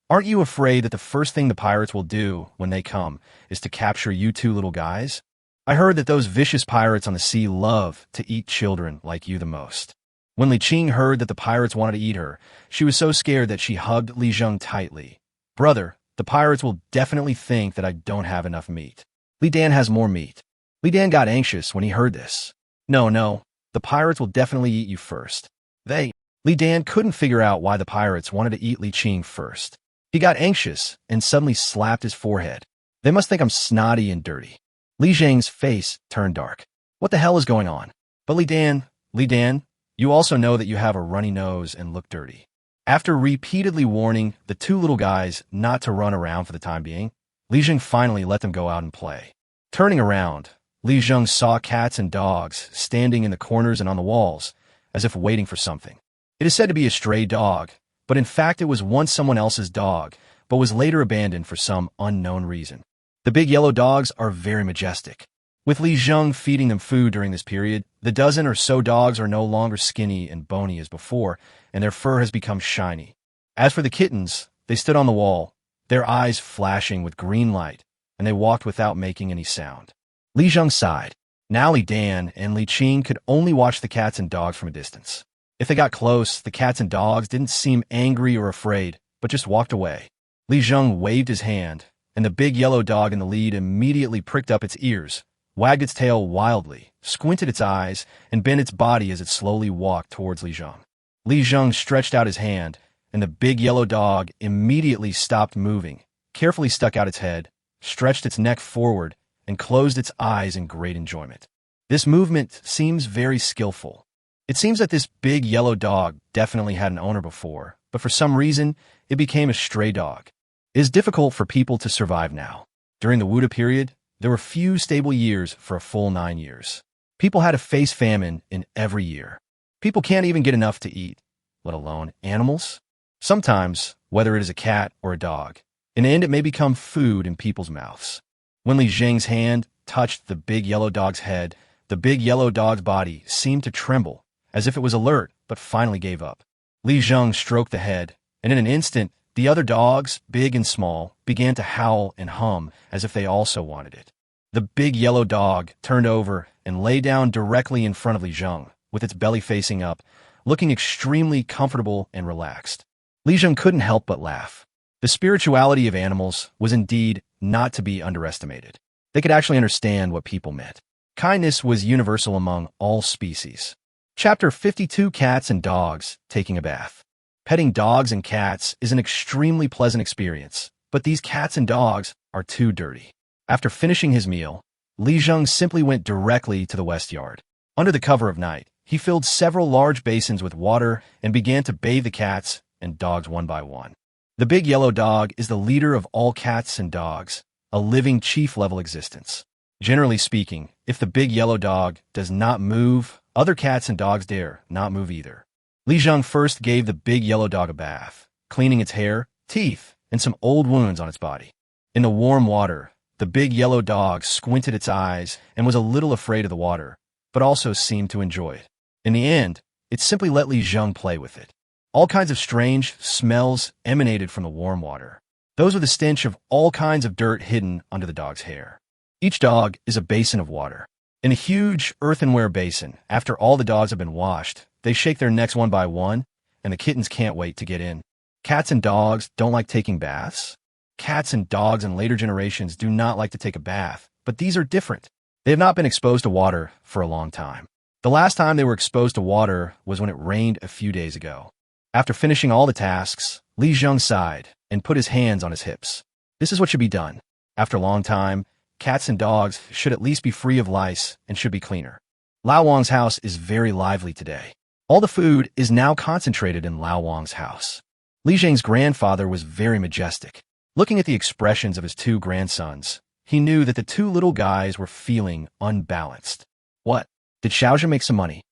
Aren't you afraid that the first thing the pirates will do when they come is to capture you two little guys? I heard that those vicious pirates on the sea love to eat children like you the most. When Li Qing heard that the pirates wanted to eat her, she was so scared that she hugged Li Zheng tightly. Brother, the pirates will definitely think that I don't have enough meat. Li Dan has more meat. Li Dan got anxious when he heard this. No, the pirates will definitely eat you first. Li Dan couldn't figure out why the pirates wanted to eat Li Qing first. He got anxious and suddenly slapped his forehead. They must think I'm snotty and dirty. Li Zheng's face turned dark. What the hell is going on? But Li Dan, you also know that you have a runny nose and look dirty. After repeatedly warning the two little guys not to run around for the time being, Li Zheng finally let them go out and play. Turning around, Li Zheng saw cats and dogs standing in the corners and on the walls, as if waiting for something. It is said to be a stray dog, but in fact it was once someone else's dog, but was later abandoned for some unknown reason. The big yellow dogs are very majestic. With Li Zheng feeding them food during this period, the dozen or so dogs are no longer skinny and bony as before, and their fur has become shiny. As for the kittens, they stood on the wall, their eyes flashing with green light, and they walked without making any sound. Li Zheng sighed. Now Li Dan and Li Qing could only watch the cats and dogs from a distance. If they got close, the cats and dogs didn't seem angry or afraid, but just walked away. Li Zheng waved his hand, and the big yellow dog in the lead immediately pricked up its ears, wagged its tail wildly, squinted its eyes, and bent its body as it slowly walked towards Li Zheng. Li Zheng stretched out his hand, and the big yellow dog immediately stopped moving, carefully stuck out its head, stretched its neck forward, and closed its eyes in great enjoyment. This movement seems very skillful. It seems that this big yellow dog definitely had an owner before, but for some reason, it became a stray dog. It is difficult for people to survive now. During the Wuda period, there were few stable years for a full 9 years. People had to face famine in every year. People can't even get enough to eat, let alone animals. Sometimes, whether it is a cat or a dog, in the end it may become food in people's mouths. When Li Zheng's hand touched the big yellow dog's head, the big yellow dog's body seemed to tremble, as if it was alert, but finally gave up. Li Zheng stroked the head, and in an instant, the other dogs, big and small, began to howl and hum as if they also wanted it. The big yellow dog turned over and lay down directly in front of Li Zheng, with its belly facing up, looking extremely comfortable and relaxed. Li Zheng couldn't help but laugh. The spirituality of animals was indeed not to be underestimated. They could actually understand what people meant. Kindness was universal among all species. Chapter 52: Cats and Dogs Taking a Bath. Petting dogs and cats is an extremely pleasant experience, but these cats and dogs are too dirty. After finishing his meal, Li Zheng simply went directly to the west yard. Under the cover of night, he filled several large basins with water and began to bathe the cats and dogs one by one. The big yellow dog is the leader of all cats and dogs, a living chief-level existence. Generally speaking, if the big yellow dog does not move, other cats and dogs dare not move either. Li Zheng first gave the big yellow dog a bath, cleaning its hair, teeth, and some old wounds on its body. In the warm water, the big yellow dog squinted its eyes and was a little afraid of the water, but also seemed to enjoy it. In the end, it simply let Li Zheng play with it. All kinds of strange smells emanated from the warm water. Those were the stench of all kinds of dirt hidden under the dog's hair. Each dog is a basin of water. In a huge earthenware basin, after all the dogs have been washed, they shake their necks one by one, and the kittens can't wait to get in. Cats and dogs don't like taking baths. Cats and dogs in later generations do not like to take a bath, but these are different. They have not been exposed to water for a long time. The last time they were exposed to water was when it rained a few days ago. After finishing all the tasks, Li Zheng sighed and put his hands on his hips. This is what should be done. After a long time, cats and dogs should at least be free of lice and should be cleaner. Lao Wang's house is very lively today. All the food is now concentrated in Lao Wang's house. Li Zheng's grandfather was very majestic. Looking at the expressions of his two grandsons, he knew that the two little guys were feeling unbalanced. What? Did Xiaozhen make some money?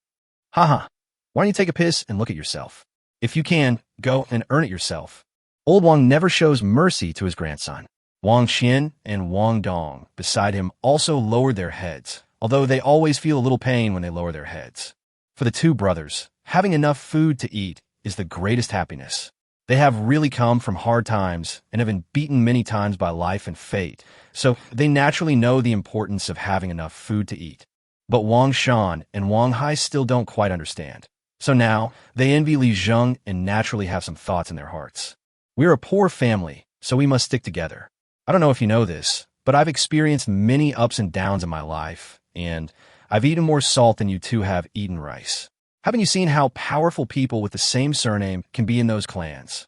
Haha. Why don't you take a piss and look at yourself? If you can, go and earn it yourself. Old Wang never shows mercy to his grandson. Wang Xian and Wang Dong beside him also lowered their heads, although they always feel a little pain when they lower their heads. For the two brothers, having enough food to eat is the greatest happiness. They have really come from hard times and have been beaten many times by life and fate, so they naturally know the importance of having enough food to eat. But Wang Shan and Wang Hai still don't quite understand. So now, they envy Li Zheng and naturally have some thoughts in their hearts. We're a poor family, so we must stick together. I don't know if you know this, but I've experienced many ups and downs in my life, and I've eaten more salt than you two have eaten rice. Haven't you seen how powerful people with the same surname can be in those clans?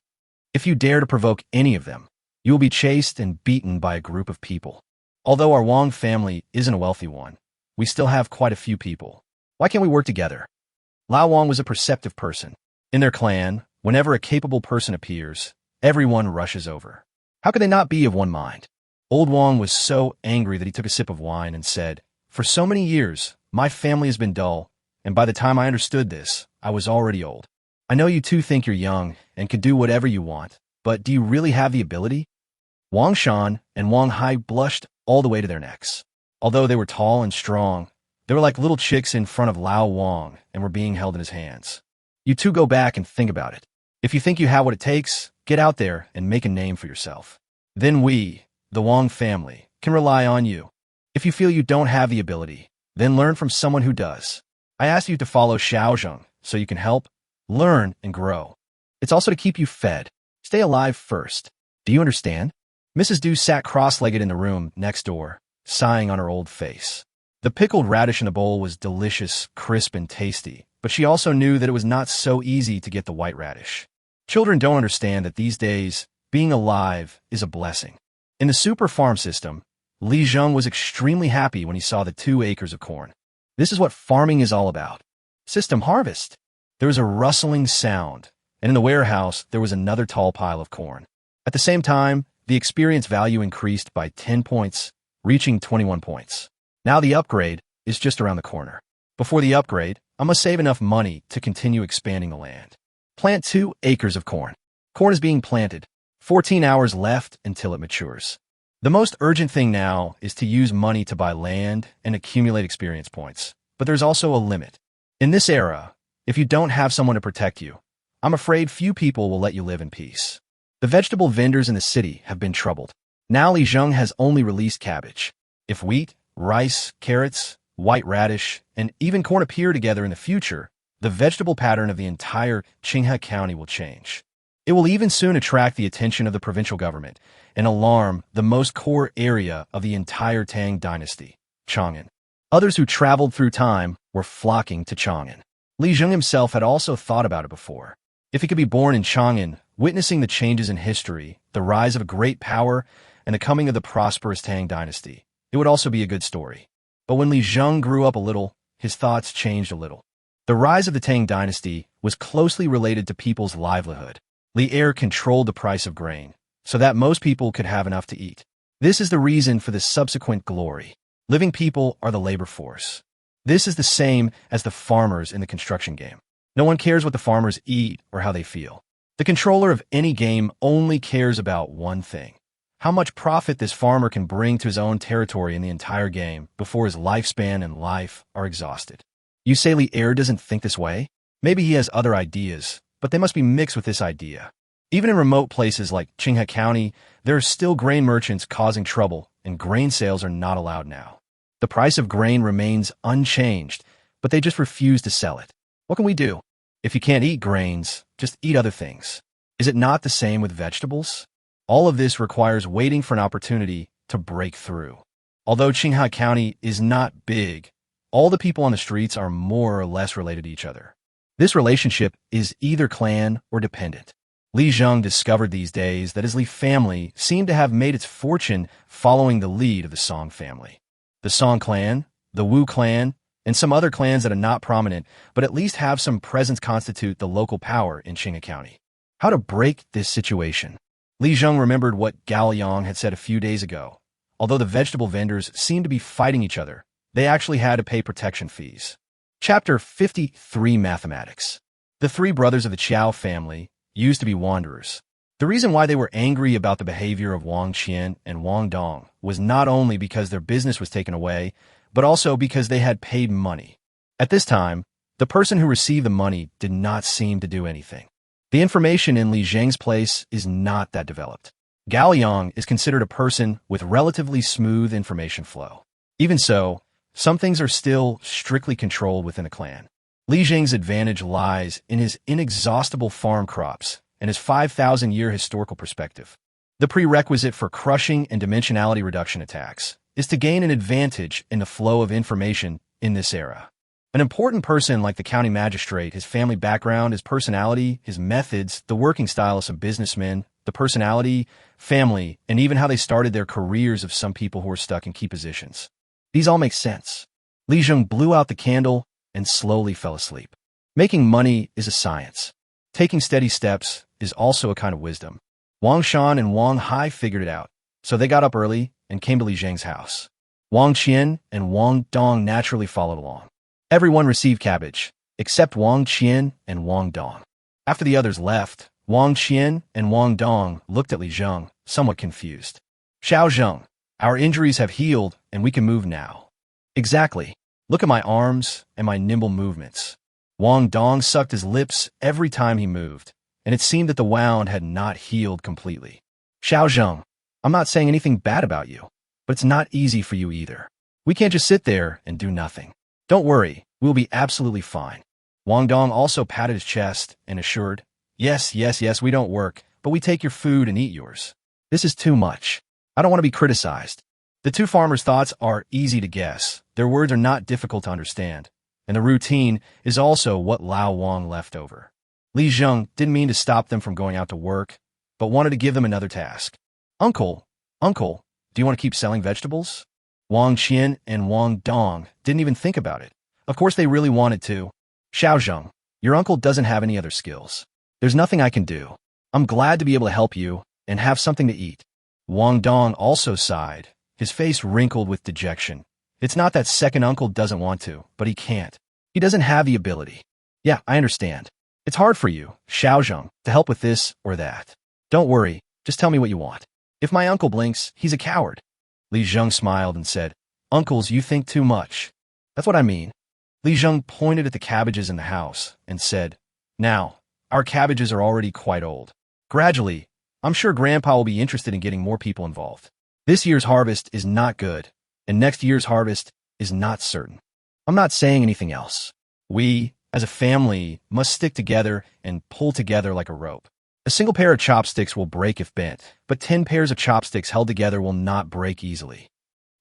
If you dare to provoke any of them, you will be chased and beaten by a group of people. Although our Wang family isn't a wealthy one, we still have quite a few people. Why can't we work together? Lao Wang was a perceptive person. In their clan, whenever a capable person appears, everyone rushes over. How could they not be of one mind? Old Wang was so angry that he took a sip of wine and said, "For so many years, my family has been dull, and by the time I understood this, I was already old. I know you two think you're young and can do whatever you want, but do you really have the ability?" Wang Shan and Wang Hai blushed all the way to their necks. Although they were tall and strong, they were like little chicks in front of Lao Wang and were being held in his hands. You two go back and think about it. If you think you have what it takes, get out there and make a name for yourself. Then we, the Wang family, can rely on you. If you feel you don't have the ability, then learn from someone who does. I ask you to follow Xiaozhen so you can help, learn, and grow. It's also to keep you fed. Stay alive first. Do you understand? Mrs. Du sat cross-legged in the room next door, sighing on her old face. The pickled radish in the bowl was delicious, crisp, and tasty, but she also knew that it was not so easy to get the white radish. Children don't understand that these days, being alive is a blessing. In the super farm system, Li Zheng was extremely happy when he saw the 2 acres of corn. This is what farming is all about. System harvest. There was a rustling sound, and in the warehouse, there was another tall pile of corn. At the same time, the experience value increased by 10 points, reaching 21 points. Now the upgrade is just around the corner. Before the upgrade, I must save enough money to continue expanding the land. Plant 2 acres of corn. Corn is being planted. 14 hours left until it matures. The most urgent thing now is to use money to buy land and accumulate experience points. But there's also a limit. In this era, if you don't have someone to protect you, I'm afraid few people will let you live in peace. The vegetable vendors in the city have been troubled. Now Li Zheng has only released cabbage. If wheat, rice, carrots, white radish, and even corn appear together in the future, the vegetable pattern of the entire Qinghe County will change. It will even soon attract the attention of the provincial government and alarm the most core area of the entire Tang dynasty, Chang'an. Others who traveled through time were flocking to Chang'an. Li Zheng himself had also thought about it before. If he could be born in Chang'an, witnessing the changes in history, the rise of a great power, and the coming of the prosperous Tang dynasty, it would also be a good story. But when Li Zheng grew up a little, his thoughts changed a little. The rise of the Tang dynasty was closely related to people's livelihood. Li Er controlled the price of grain, so that most people could have enough to eat. This is the reason for the subsequent glory. Living people are the labor force. This is the same as the farmers in the construction game. No one cares what the farmers eat or how they feel. The controller of any game only cares about one thing: how much profit this farmer can bring to his own territory in the entire game before his lifespan and life are exhausted. You say Li Er doesn't think this way? Maybe he has other ideas, but they must be mixed with this idea. Even in remote places like Qinghe County, there are still grain merchants causing trouble, and grain sales are not allowed now. The price of grain remains unchanged, but they just refuse to sell it. What can we do? If you can't eat grains, just eat other things. Is it not the same with vegetables? All of this requires waiting for an opportunity to break through. Although Qinghe County is not big, all the people on the streets are more or less related to each other. This relationship is either clan or dependent. Li Zheng discovered these days that his Li family seemed to have made its fortune following the lead of the Song family. The Song clan, the Wu clan, and some other clans that are not prominent, but at least have some presence constitute the local power in Qinghe County. How to break this situation? Li Zheng remembered what Gao Yang had said a few days ago. Although the vegetable vendors seemed to be fighting each other, they actually had to pay protection fees. Chapter 53 Mathematics. The 3 brothers of the Qiao family used to be wanderers. The reason why they were angry about the behavior of Wang Qian and Wang Dong was not only because their business was taken away, but also because they had paid money. At this time, the person who received the money did not seem to do anything. The information in Li Zheng's place is not that developed. Gao Yang is considered a person with relatively smooth information flow. Even so, some things are still strictly controlled within a clan. Li Zheng's advantage lies in his inexhaustible farm crops and his 5,000-year historical perspective. The prerequisite for crushing and dimensionality reduction attacks is to gain an advantage in the flow of information in this era. An important person like the county magistrate, his family background, his personality, his methods, the working style of some businessmen, the personality, family, and even how they started their careers of some people who were stuck in key positions. These all make sense. Li Zheng blew out the candle and slowly fell asleep. Making money is a science. Taking steady steps is also a kind of wisdom. Wang Shan and Wang Hai figured it out, so they got up early and came to Li Zheng's house. Wang Qian and Wang Dong naturally followed along. Everyone received cabbage, except Wang Qian and Wang Dong. After the others left, Wang Qian and Wang Dong looked at Li Zheng, somewhat confused. Xiao Zheng, our injuries have healed and we can move now. Exactly. Look at my arms and my nimble movements. Wang Dong sucked his lips every time he moved, and it seemed that the wound had not healed completely. Xiao Zheng, I'm not saying anything bad about you, but it's not easy for you either. We can't just sit there and do nothing. Don't worry, we'll be absolutely fine. Wang Dong also patted his chest and assured, yes, we don't work, but we take your food and eat yours. This is too much. I don't want to be criticized. The two farmers' thoughts are easy to guess. Their words are not difficult to understand. And the routine is also what Lao Wang left over. Li Zheng didn't mean to stop them from going out to work, but wanted to give them another task. Uncle, do you want to keep selling vegetables? Wang Qian and Wang Dong didn't even think about it. Of course they really wanted to. Xiao Zheng, your uncle doesn't have any other skills. There's nothing I can do. I'm glad to be able to help you and have something to eat. Wang Dong also sighed, his face wrinkled with dejection. It's not that second uncle doesn't want to, but he can't. He doesn't have the ability. Yeah, I understand. It's hard for you, Xiao Zheng, to help with this or that. Don't worry, just tell me what you want. If my uncle blinks, he's a coward. Li Zheng smiled and said, Uncles, you think too much. That's what I mean. Li Zheng pointed at the cabbages in the house and said, Now, our cabbages are already quite old. Gradually, I'm sure Grandpa will be interested in getting more people involved. This year's harvest is not good, and next year's harvest is not certain. I'm not saying anything else. We, as a family, must stick together and pull together like a rope. A single pair of chopsticks will break if bent, but 10 pairs of chopsticks held together will not break easily.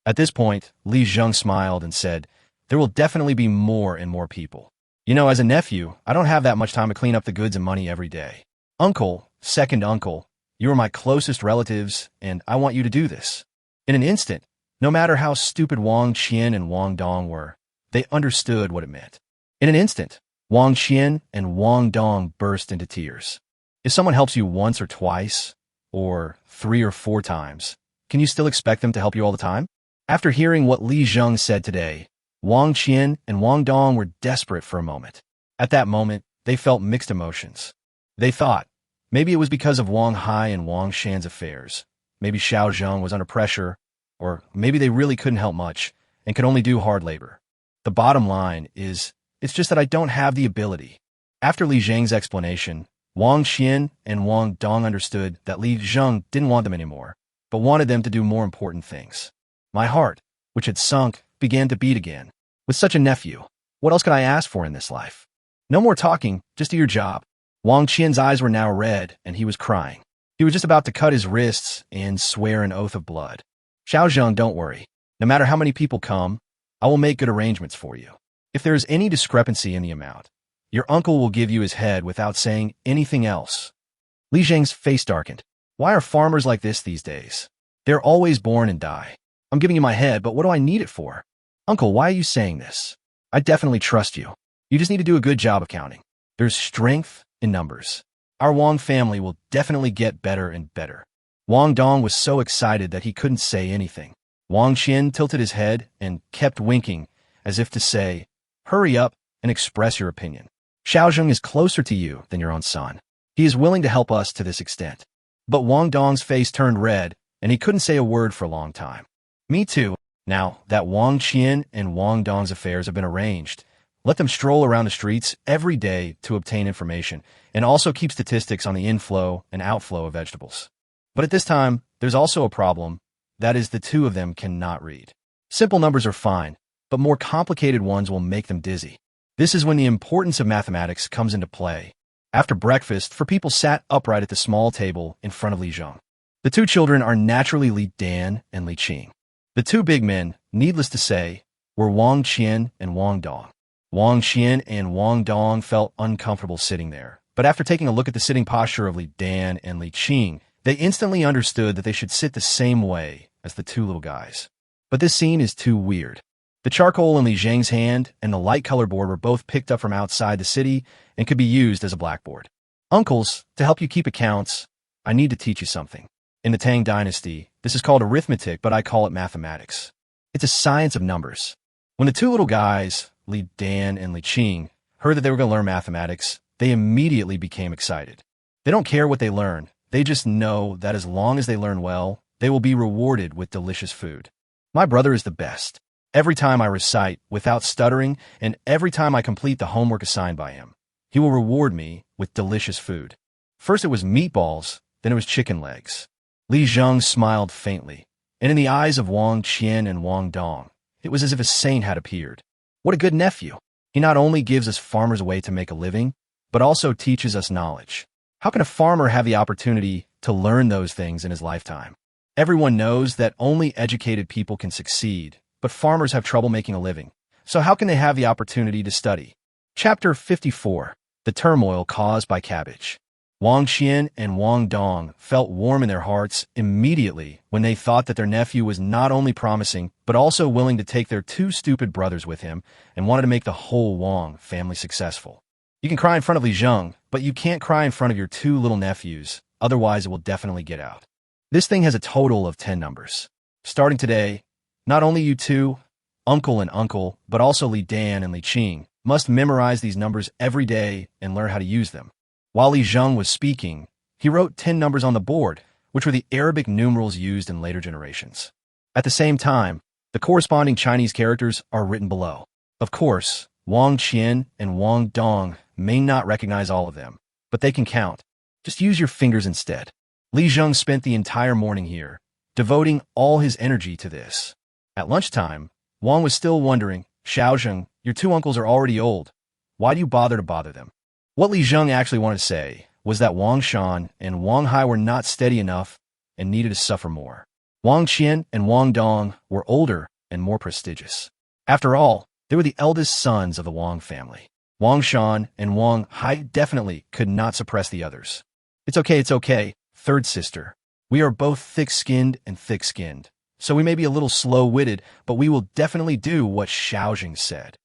At this point, Li Zheng smiled and said, There will definitely be more and more people. You know, as a nephew, I don't have that much time to clean up the goods and money every day. Uncle, second uncle, you are my closest relatives, and I want you to do this. In an instant, no matter how stupid Wang Qian and Wang Dong were, they understood what it meant. In an instant, Wang Qian and Wang Dong burst into tears. If someone helps you once or twice, or 3 or 4 times, can you still expect them to help you all the time? After hearing what Li Zheng said today, Wang Qian and Wang Dong were desperate for a moment. At that moment, they felt mixed emotions. They thought, maybe it was because of Wang Hai and Wang Shan's affairs. Maybe Xiao Zheng was under pressure, or maybe they really couldn't help much and could only do hard labor. The bottom line is, it's just that I don't have the ability. After Li Zheng's explanation, Wang Qian and Wang Dong understood that Li Zheng didn't want them anymore, but wanted them to do more important things. My heart, which had sunk, began to beat again. With such a nephew, what else could I ask for in this life? No more talking, just do your job. Wang Qian's eyes were now red, and he was crying. He was just about to cut his wrists and swear an oath of blood. Xiao Zheng, don't worry. No matter how many people come, I will make good arrangements for you. If there is any discrepancy in the amount, your uncle will give you his head without saying anything else. Li Zheng's face darkened. Why are farmers like this these days? They're always born and die. I'm giving you my head, but what do I need it for? Uncle, why are you saying this? I definitely trust you. You just need to do a good job of counting. There's strength in numbers. Our Wang family will definitely get better and better. Wang Dong was so excited that he couldn't say anything. Wang Qian tilted his head and kept winking, as if to say, Hurry up and express your opinion. Xiao Zheng is closer to you than your own son. He is willing to help us to this extent. But Wang Dong's face turned red, and he couldn't say a word for a long time. Me too. Now that Wang Qian and Wang Dong's affairs have been arranged, let them stroll around the streets every day to obtain information, and also keep statistics on the inflow and outflow of vegetables. But at this time, there's also a problem. That is, the two of them cannot read. Simple numbers are fine, but more complicated ones will make them dizzy. This is when the importance of mathematics comes into play. After breakfast, four people sat upright at the small table in front of Li Zheng. The two children are naturally Li Dan and Li Qing. The two big men, needless to say, were Wang Qian and Wang Dong. Wang Qian and Wang Dong felt uncomfortable sitting there, but after taking a look at the sitting posture of Li Dan and Li Qing, they instantly understood that they should sit the same way as the two little guys. But this scene is too weird. The charcoal in Li Zheng's hand and the light color board were both picked up from outside the city and could be used as a blackboard. Uncles, to help you keep accounts, I need to teach you something. In the Tang dynasty, this is called arithmetic, but I call it mathematics. It's a science of numbers. When the two little guys, Li Dan and Li Qing, heard that they were going to learn mathematics, they immediately became excited. They don't care what they learn. They just know that as long as they learn well, they will be rewarded with delicious food. My brother is the best. Every time I recite without stuttering, and every time I complete the homework assigned by him, he will reward me with delicious food. First it was meatballs, then it was chicken legs. Li Zheng smiled faintly, and in the eyes of Wang Qian and Wang Dong, it was as if a saint had appeared. What a good nephew! He not only gives us farmers a way to make a living, but also teaches us knowledge. How can a farmer have the opportunity to learn those things in his lifetime? Everyone knows that only educated people can succeed, but farmers have trouble making a living. So how can they have the opportunity to study? Chapter 54. The Turmoil Caused by Cabbage. Wang Qian and Wang Dong felt warm in their hearts immediately when they thought that their nephew was not only promising, but also willing to take their two stupid brothers with him and wanted to make the whole Wang family successful. You can cry in front of Li Zheng, but you can't cry in front of your two little nephews, otherwise it will definitely get out. This thing has a total of 10 numbers. Starting today, not only you two, uncle and uncle, but also Li Dan and Li Qing, must memorize these numbers every day and learn how to use them. While Li Zheng was speaking, he wrote 10 numbers on the board, which were the Arabic numerals used in later generations. At the same time, the corresponding Chinese characters are written below. Of course, Wang Qian and Wang Dong may not recognize all of them, but they can count. Just use your fingers instead. Li Zheng spent the entire morning here, devoting all his energy to this. At lunchtime, Wang was still wondering, Xiaozheng, your two uncles are already old. Why do you bother to bother them? What Li Zheng actually wanted to say was that Wang Shan and Wang Hai were not steady enough and needed to suffer more. Wang Qian and Wang Dong were older and more prestigious. After all, they were the eldest sons of the Wang family. Wang Shan and Wang Hai definitely could not suppress the others. It's okay, third sister. We are both thick-skinned and thick-skinned, so we may be a little slow-witted, but we will definitely do what Xiaozheng said.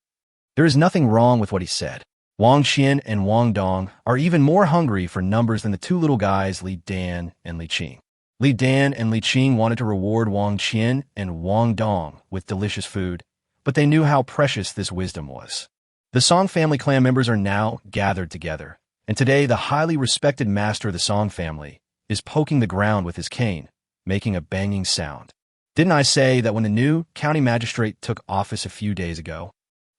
There is nothing wrong with what he said. Wang Qian and Wang Dong are even more hungry for numbers than the two little guys Li Dan and Li Qing. Li Dan and Li Qing wanted to reward Wang Qian and Wang Dong with delicious food, but they knew how precious this wisdom was. The Song family clan members are now gathered together, and today the highly respected master of the Song family is poking the ground with his cane, making a banging sound. Didn't I say that when the new county magistrate took office a few days ago,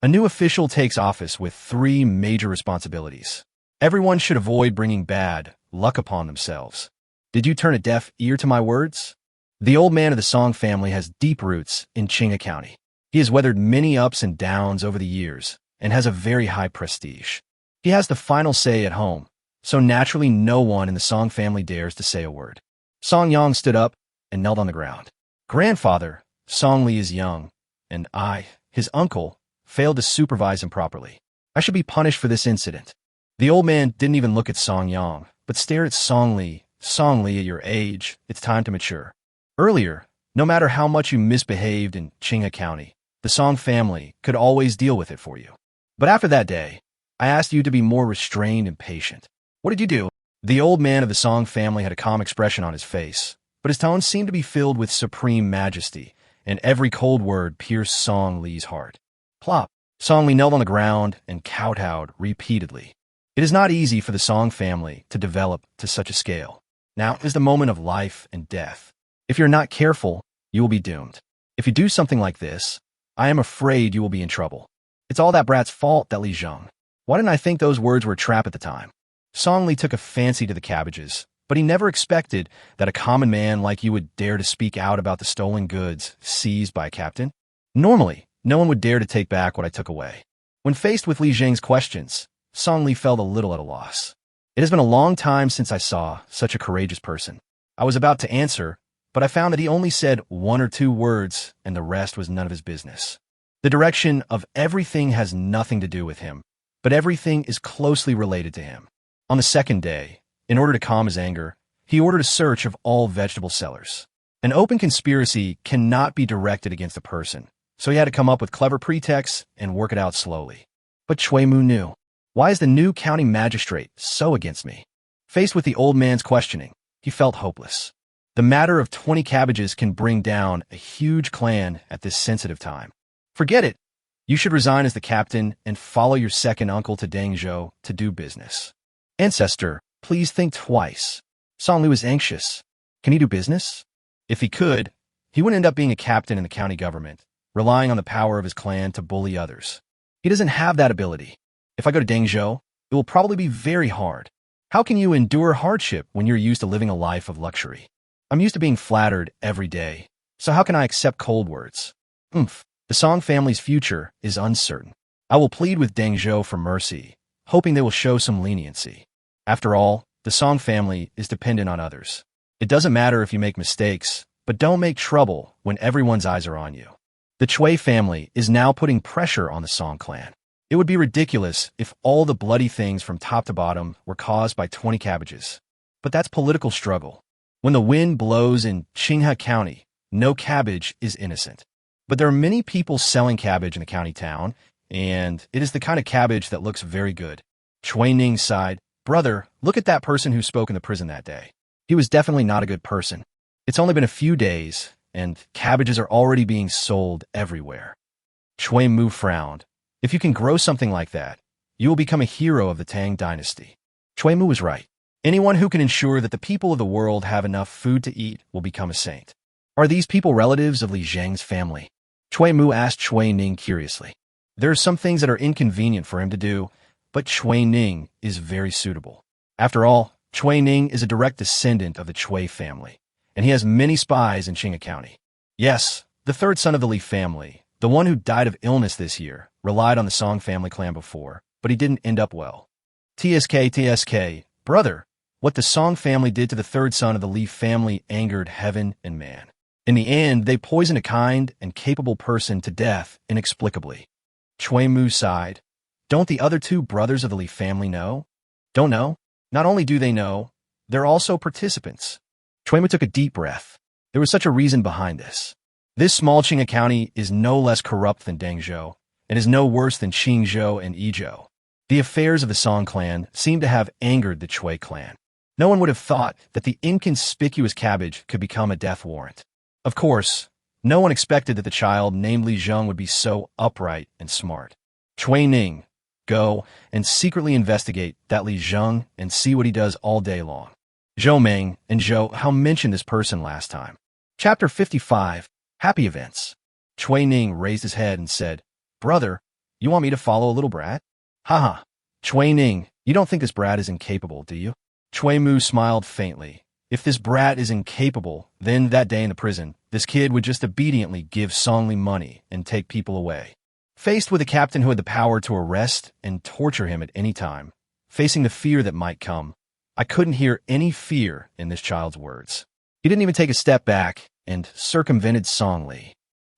a new official takes office with 3 major responsibilities. Everyone should avoid bringing bad luck upon themselves. Did you turn a deaf ear to my words? The old man of the Song family has deep roots in Qinghe County. He has weathered many ups and downs over the years and has a very high prestige. He has the final say at home, so naturally no one in the Song family dares to say a word. Song Yang stood up and knelt on the ground. Grandfather, Song Li is young, and I, his uncle, failed to supervise him properly. I should be punished for this incident. The old man didn't even look at Song Yang, but stared at Song Li. Song Li, at your age, it's time to mature. Earlier, no matter how much you misbehaved in Qinghe County, the Song family could always deal with it for you. But after that day, I asked you to be more restrained and patient. What did you do? The old man of the Song family had a calm expression on his face, but his tone seemed to be filled with supreme majesty, and every cold word pierced Song Li's heart. Plop. Song Li knelt on the ground and kowtowed repeatedly. It is not easy for the Song family to develop to such a scale. Now is the moment of life and death. If you're not careful, you will be doomed. If you do something like this, I am afraid you will be in trouble. It's all that brat's fault, that Li Zheng. Why didn't I think those words were a trap at the time? Song Li took a fancy to the cabbages, but he never expected that a common man like you would dare to speak out about the stolen goods seized by a captain. Normally, no one would dare to take back what I took away. When faced with Li Zheng's questions, Song Li felt a little at a loss. It has been a long time since I saw such a courageous person. I was about to answer, but I found that he only said 1 or 2 words, and the rest was none of his business. The direction of everything has nothing to do with him, but everything is closely related to him. On the second day, in order to calm his anger, he ordered a search of all vegetable sellers. An open conspiracy cannot be directed against a person, so he had to come up with clever pretexts and work it out slowly. But Cui Mu knew. Why is the new county magistrate so against me? Faced with the old man's questioning, he felt hopeless. The matter of 20 cabbages can bring down a huge clan at this sensitive time. Forget it. You should resign as the captain and follow your second uncle to Dangzhou to do business. Ancestor, please think twice. Song Li was anxious. Can he do business? If he could, he would end up being a captain in the county government, relying on the power of his clan to bully others. He doesn't have that ability. If I go to Dangzhou, it will probably be very hard. How can you endure hardship when you're used to living a life of luxury? I'm used to being flattered every day, so how can I accept cold words? The Song family's future is uncertain. I will plead with Dangzhou for mercy, hoping they will show some leniency. After all, the Song family is dependent on others. It doesn't matter if you make mistakes, but don't make trouble when everyone's eyes are on you. The Chui family is now putting pressure on the Song clan. It would be ridiculous if all the bloody things from top to bottom were caused by 20 cabbages. But that's political struggle. When the wind blows in Qinghe County, no cabbage is innocent. But there are many people selling cabbage in the county town, and it is the kind of cabbage that looks very good. Chui Ning sighed, "Brother, look at that person who spoke in the prison that day. He was definitely not a good person. It's only been a few days, and cabbages are already being sold everywhere." Chui Mu frowned. "If you can grow something like that, you will become a hero of the Tang dynasty." Chui Mu was right. Anyone who can ensure that the people of the world have enough food to eat will become a saint. Are these people relatives of Li Zhang's family? Chui Mu asked Chui Ning curiously. There are some things that are inconvenient for him to do, but Chui Ning is very suitable. After all, Chui Ning is a direct descendant of the Chui family, and he has many spies in Qinghe County. Yes, the third son of the Li family, the one who died of illness this year, relied on the Song family clan before, but he didn't end up well. TSK, brother, what the Song family did to the third son of the Li family angered heaven and man. In the end, they poisoned a kind and capable person to death inexplicably. Chui Mu sighed. Don't the other two brothers of the Li family know? Don't know? Not only do they know, they're also participants. Chui Mu took a deep breath. There was such a reason behind this. This small Qinghe County is no less corrupt than Dangzhou, and is no worse than Qingzhou and Yizhou. The affairs of the Song clan seem to have angered the Chui clan. No one would have thought that the inconspicuous cabbage could become a death warrant. Of course, no one expected that the child named Li Zheng would be so upright and smart. Chui Ning, go and secretly investigate that Li Zheng and see what he does all day long. Zhou Meng and Zhou Hao mentioned this person last time. Chapter 55, Happy Events. Chui Ning raised his head and said, Brother, you want me to follow a little brat? Haha. Chui Ning, you don't think this brat is incapable, do you? Chui Mu smiled faintly. If this brat is incapable, then that day in the prison, this kid would just obediently give Song Li money and take people away. Faced with a captain who had the power to arrest and torture him at any time, facing the fear that might come, I couldn't hear any fear in this child's words. He didn't even take a step back and circumvented Song Li.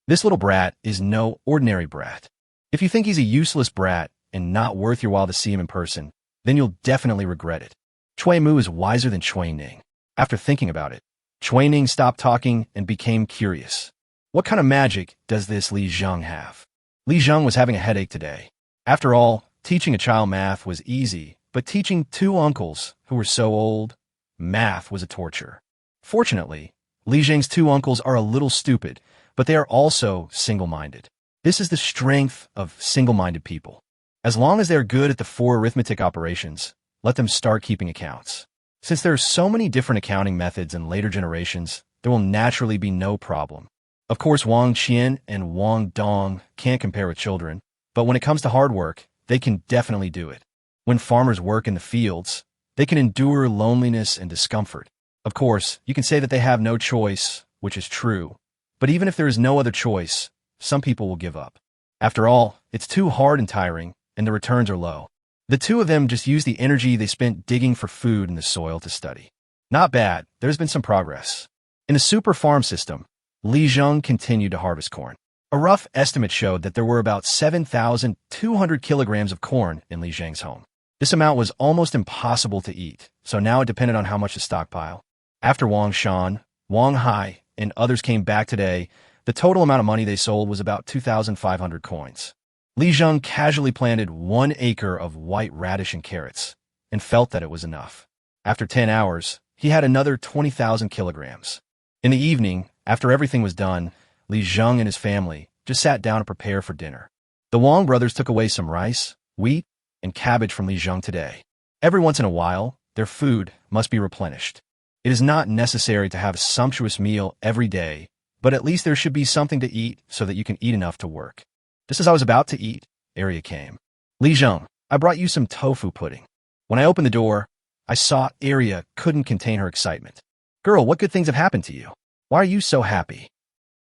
This little brat is no ordinary brat. If you think he's a useless brat and not worth your while to see him in person, then you'll definitely regret it. Chui Mu is wiser than Chui Ning. After thinking about it, Chui Ning stopped talking and became curious. What kind of magic does this Li Zheng have? Li Zheng was having a headache today. After all, teaching a child math was easy, but teaching two uncles who were so old, math was a torture. Fortunately, Li Zheng's two uncles are a little stupid, but they are also single-minded. This is the strength of single-minded people. As long as they are good at the 4 arithmetic operations, let them start keeping accounts. Since there are so many different accounting methods in later generations, there will naturally be no problem. Of course, Wang Qian and Wang Dong can't compare with children, but when it comes to hard work, they can definitely do it. When farmers work in the fields, they can endure loneliness and discomfort. Of course, you can say that they have no choice, which is true, but even if there is no other choice, some people will give up. After all, it's too hard and tiring, and the returns are low. The two of them just used the energy they spent digging for food in the soil to study. Not bad, there's been some progress. In the super farm system, Li Zheng continued to harvest corn. A rough estimate showed that there were about 7,200 kilograms of corn in Li Zheng's home. This amount was almost impossible to eat, so now it depended on how much to stockpile. After Wang Shan, Wang Hai, and others came back today, the total amount of money they sold was about 2,500 coins. Li Zheng casually planted 1 acre of white radish and carrots, and felt that it was enough. After 10 hours, he had another 20,000 kilograms. In the evening, after everything was done, Li Zheng and his family just sat down to prepare for dinner. The Wang brothers took away some rice, wheat, and cabbage from Li Zheng today. Every once in a while, their food must be replenished. It is not necessary to have a sumptuous meal every day, but at least there should be something to eat so that you can eat enough to work. Just as I was about to eat, Arya came. Li Zheng, I brought you some tofu pudding. When I opened the door, I saw Arya couldn't contain her excitement. Girl, what good things have happened to you? Why are you so happy?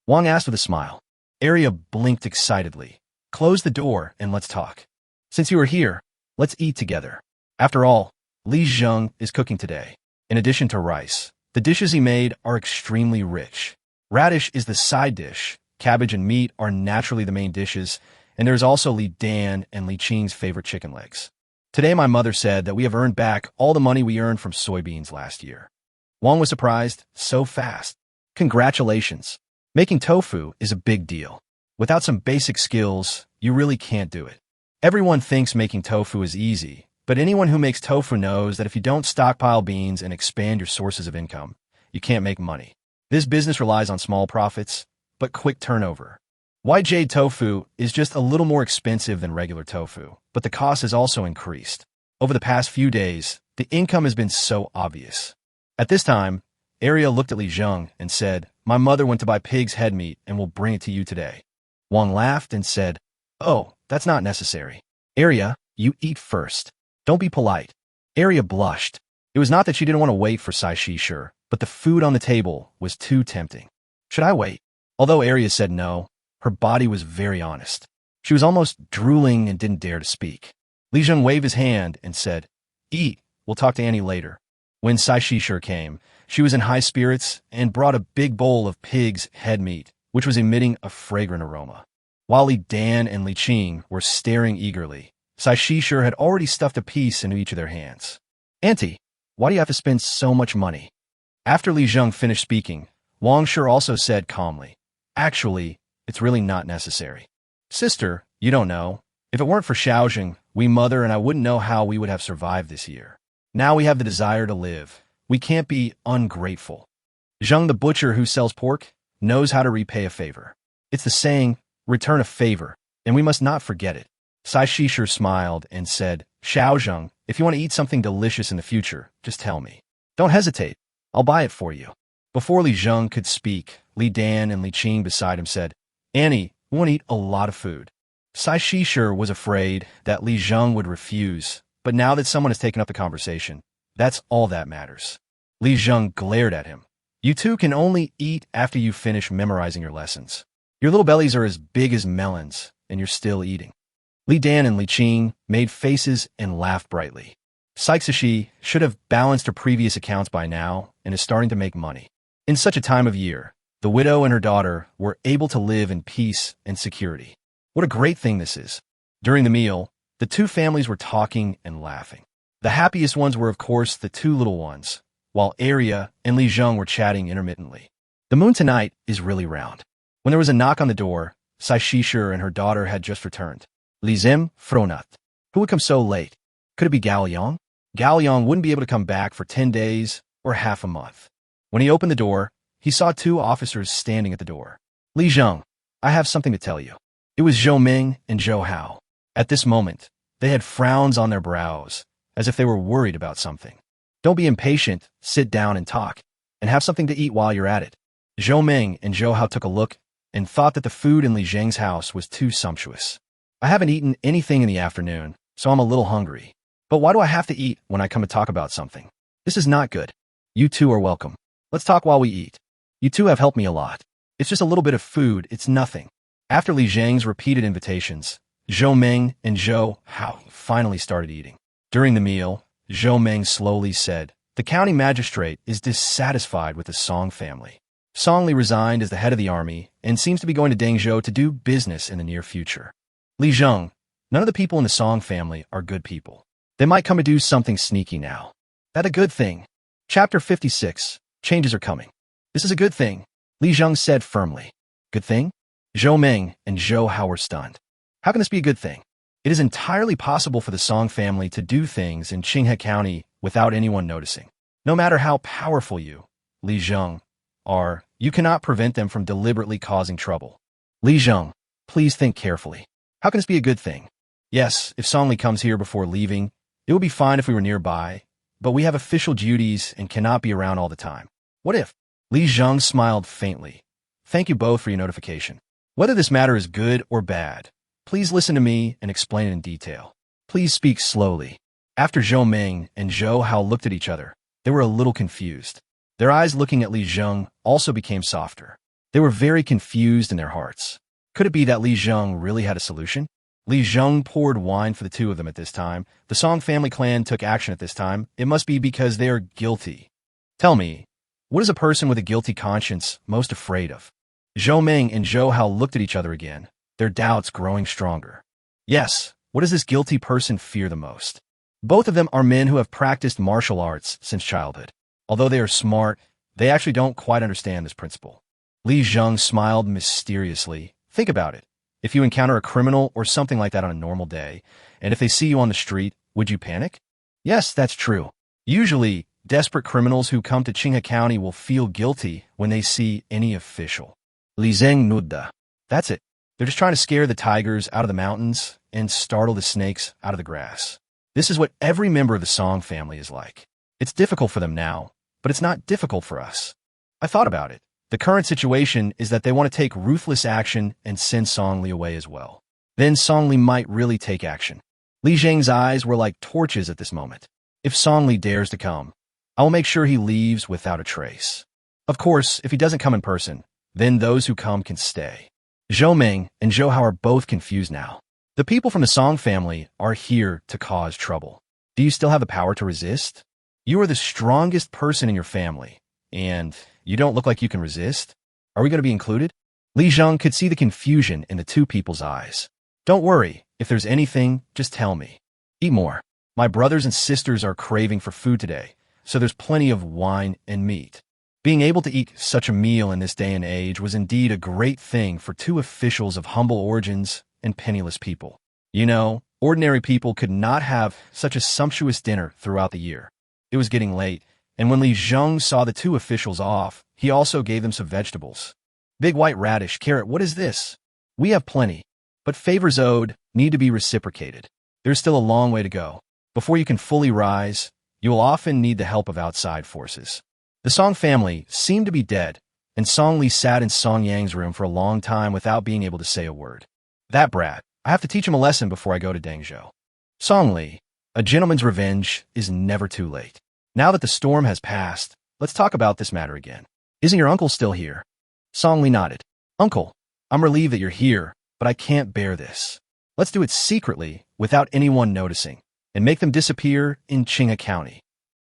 Wang asked with a smile. Arya blinked excitedly. Close the door and let's talk. Since you are here, let's eat together. After all, Li Zheng is cooking today. In addition to rice, the dishes he made are extremely rich. Radish is the side dish. Cabbage and meat are naturally the main dishes, and there's also Li Dan and Li Qing's favorite chicken legs. Today my mother said that we have earned back all the money we earned from soybeans last year. Wang was surprised, so fast. Congratulations. Making tofu is a big deal. Without some basic skills, you really can't do it. Everyone thinks making tofu is easy, but anyone who makes tofu knows that if you don't stockpile beans and expand your sources of income, you can't make money. This business relies on small profits, but quick turnover. White jade tofu is just a little more expensive than regular tofu, but the cost has also increased. Over the past few days, the income has been so obvious. At this time, Aria looked at Li Zheng and said, "My mother went to buy pig's head meat and will bring it to you today." Wang laughed and said, "Oh, that's not necessary. Aria, you eat first. Don't be polite." Aria blushed. It was not that she didn't want to wait for Sai Shi, but the food on the table was too tempting. Should I wait? Although Aria said no, her body was very honest. She was almost drooling and didn't dare to speak. Li Zheng waved his hand and said, "Eat, we'll talk to Annie later." When Sai Shi came, she was in high spirits and brought a big bowl of pig's head meat, which was emitting a fragrant aroma. While Li Dan and Li Qing were staring eagerly, Sai Shi had already stuffed a piece into each of their hands. "Auntie, why do you have to spend so much money?" After Li Zheng finished speaking, Wang Shi also said calmly, "Actually, it's really not necessary. Sister, you don't know. If it weren't for Xiaozheng, we mother and I wouldn't know how we would have survived this year. Now we have the desire to live. We can't be ungrateful. Zheng the butcher who sells pork knows how to repay a favor. It's the saying, return a favor, and we must not forget it." Sai Shi smiled and said, "Xiaozheng, if you want to eat something delicious in the future, just tell me. Don't hesitate. I'll buy it for you." Before Li Zheng could speak, Li Dan and Li Qing beside him said, "Annie, we want to eat a lot of food." Sai Shi was afraid that Li Zheng would refuse, but now that someone has taken up the conversation, that's all that matters. Li Zheng glared at him. "You two can only eat after you finish memorizing your lessons. Your little bellies are as big as melons, and you're still eating." Li Dan and Li Qing made faces and laughed brightly. Saixi should have balanced her previous accounts by now and is starting to make money. In such a time of year, the widow and her daughter were able to live in peace and security. What a great thing this is. During the meal, the two families were talking and laughing. The happiest ones were, of course, the two little ones, while Aria and Li Zheng were chatting intermittently. The moon tonight is really round. When there was a knock on the door, Sai Shi and her daughter had just returned. Li Zim Fronat. Who would come so late? Could it be Gao Yang? Gao Yang wouldn't be able to come back for 10 days or half a month. When he opened the door, he saw two officers standing at the door. "Li Zheng, I have something to tell you." It was Zhou Ming and Zhou Hao. At this moment, they had frowns on their brows, as if they were worried about something. "Don't be impatient, sit down and talk, and have something to eat while you're at it." Zhou Ming and Zhou Hao took a look and thought that the food in Li Zheng's house was too sumptuous. "I haven't eaten anything in the afternoon, so I'm a little hungry. But why do I have to eat when I come to talk about something? This is not good. You two are welcome. Let's talk while we eat. You two have helped me a lot. It's just a little bit of food, it's nothing." After Li Zheng's repeated invitations, Zhou Ming and Zhou Hao finally started eating. During the meal, Zhou Ming slowly said, "The county magistrate is dissatisfied with the Song family. Song Li resigned as the head of the army and seems to be going to Dangzhou to do business in the near future. Li Zheng, none of the people in the Song family are good people. They might come to do something sneaky now. That a good thing." Chapter 56. Changes are coming. "This is a good thing," Li Zheng said firmly. "Good thing?" Zhou Ming and Zhou Hao were stunned. "How can this be a good thing? It is entirely possible for the Song family to do things in Qinghe County without anyone noticing. No matter how powerful you, Li Zheng, are, you cannot prevent them from deliberately causing trouble. Li Zheng, please think carefully. How can this be a good thing? Yes, if Song Li comes here before leaving, it would be fine if we were nearby, but we have official duties and cannot be around all the time. What if?" Li Zheng smiled faintly. "Thank you both for your notification. Whether this matter is good or bad, please listen to me and explain it in detail. Please speak slowly." After Zhou Ming and Zhou Hao looked at each other, they were a little confused. Their eyes looking at Li Zheng also became softer. They were very confused in their hearts. Could it be that Li Zheng really had a solution? Li Zheng poured wine for the two of them at this time. The Song family clan took action at this time. It must be because they are guilty. "Tell me, What is a person with a guilty conscience most afraid of? Zhou Ming and Zhou Hao looked at each other again, their doubts growing stronger. Yes, what does this guilty person fear the most? Both of them are men who have practiced martial arts since childhood. Although they are smart, they actually don't quite understand this principle. Li Zheng smiled mysteriously. Think about it. If you encounter a criminal or something like that on a normal day, and if they see you on the street, would you panic? Yes, that's true. Usually, desperate criminals who come to Qinghe County will feel guilty when they see any official. Li Zheng nodded. That's it. They're just trying to scare the tigers out of the mountains and startle the snakes out of the grass. This is what every member of the Song family is like. It's difficult for them now, but it's not difficult for us. I thought about it. The current situation is that they want to take ruthless action and send Song Li away as well. Then Song Li might really take action. Li Zheng's eyes were like torches at this moment. If Song Li dares to come, I will make sure he leaves without a trace. Of course, if he doesn't come in person, then those who come can stay. Zhou Ming and Zhou Hao are both confused now. The people from the Song family are here to cause trouble. Do you still have the power to resist? You are the strongest person in your family, and you don't look like you can resist? Are we going to be included? Li Zheng could see the confusion in the two people's eyes. Don't worry, if there's anything, just tell me. Eat more. My brothers and sisters are craving for food today, so there's plenty of wine and meat. Being able to eat such a meal in this day and age was indeed a great thing for two officials of humble origins and penniless people. You know, ordinary people could not have such a sumptuous dinner throughout the year. It was getting late, and when Li Zheng saw the two officials off, he also gave them some vegetables. Big white radish, carrot, what is this? We have plenty, but favors owed need to be reciprocated. There's still a long way to go. Before you can fully rise, you will often need the help of outside forces. The Song family seemed to be dead, and Song Li sat in Song Yang's room for a long time without being able to say a word. That brat, I have to teach him a lesson before I go to Dangzhou. Song Li, a gentleman's revenge is never too late. Now that the storm has passed, let's talk about this matter again. Isn't your uncle still here? Song Li nodded. Uncle, I'm relieved that you're here, but I can't bear this. Let's do it secretly, without anyone noticing, and make them disappear in Qinghe County.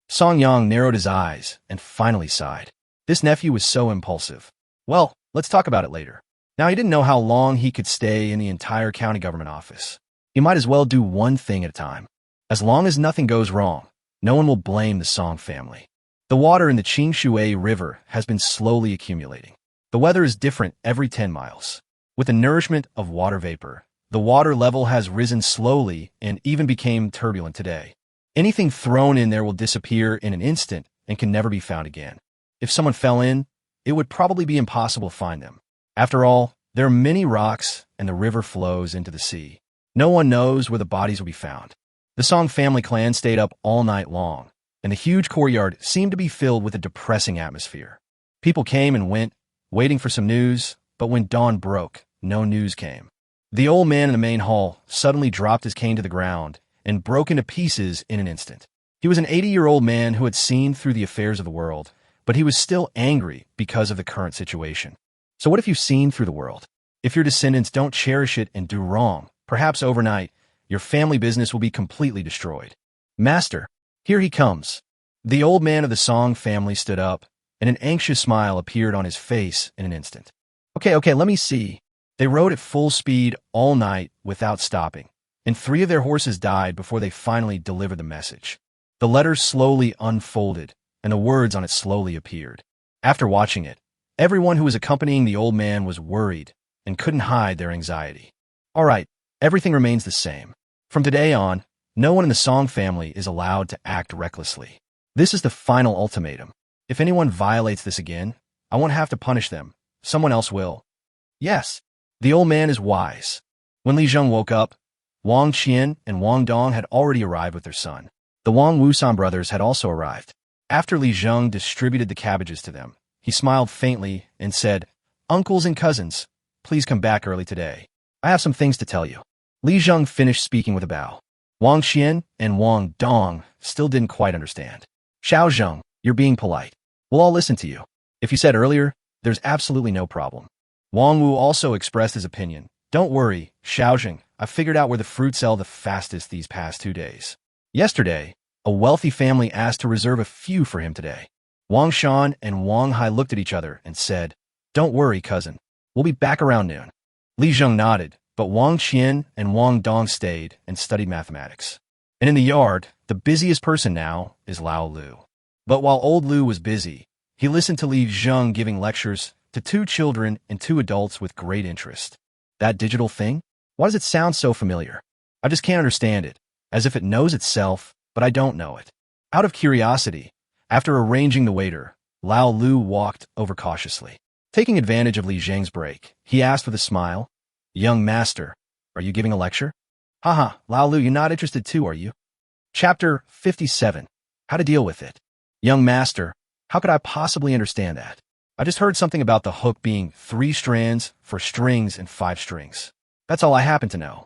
Song Yang narrowed his eyes and finally sighed. This nephew was so impulsive. Well, let's talk about it later. Now, he didn't know how long he could stay in the entire county government office. He might as well do one thing at a time. As long as nothing goes wrong, no one will blame the Song family. The water in the Qinghe River has been slowly accumulating. The weather is different every 10 miles. With the nourishment of water vapor, the water level has risen slowly and even became turbulent today. Anything thrown in there will disappear in an instant and can never be found again. If someone fell in, it would probably be impossible to find them. After all, there are many rocks and the river flows into the sea. No one knows where the bodies will be found. The Song family clan stayed up all night long, and the huge courtyard seemed to be filled with a depressing atmosphere. People came and went, waiting for some news, but when dawn broke, no news came. The old man in the main hall suddenly dropped his cane to the ground and broke into pieces in an instant. He was an 80-year-old man who had seen through the affairs of the world, but he was still angry because of the current situation. So what if you've seen through the world? If your descendants don't cherish it and do wrong, perhaps overnight, your family business will be completely destroyed. Master, here he comes. The old man of the Song family stood up, and an anxious smile appeared on his face in an instant. Okay, let me see. They rode at full speed all night without stopping, and 3 of their horses died before they finally delivered the message. The letters slowly unfolded, and the words on it slowly appeared. After watching it, everyone who was accompanying the old man was worried and couldn't hide their anxiety. All right, everything remains the same. From today on, no one in the Song family is allowed to act recklessly. This is the final ultimatum. If anyone violates this again, I won't have to punish them. Someone else will. Yes, the old man is wise. When Li Zheng woke up, Wang Qian and Wang Dong had already arrived with their son. The Wang Wusan brothers had also arrived. After Li Zheng distributed the cabbages to them, he smiled faintly and said, Uncles and cousins, please come back early today. I have some things to tell you. Li Zheng finished speaking with a bow. Wang Qian and Wang Dong still didn't quite understand. Xiao Zheng, you're being polite. We'll all listen to you. If you said earlier, there's absolutely no problem. Wang Wu also expressed his opinion. Don't worry, Xiao Zheng, I figured out where the fruit sell the fastest these past 2 days. Yesterday, a wealthy family asked to reserve a few for him today. Wang Shan and Wang Hai looked at each other and said, "Don't worry, cousin. We'll be back around noon." Li Zheng nodded, but Wang Qian and Wang Dong stayed and studied mathematics. And in the yard, the busiest person now is Lao Lu. But while old Lu was busy, he listened to Li Zheng giving lectures to 2 children and 2 adults with great interest. That digital thing? Why does it sound so familiar? I just can't understand it, as if it knows itself, but I don't know it. Out of curiosity, after arranging the waiter, Lao Lu walked over cautiously. Taking advantage of Li Zheng's break, he asked with a smile, "Young master, are you giving a lecture?" "Haha, Lao Lu, you're not interested too, are you?" Chapter 57. How to deal with it. "Young master, how could I possibly understand that? I just heard something about the hook being 3 strands for strings and 5 strings. That's all I happen to know."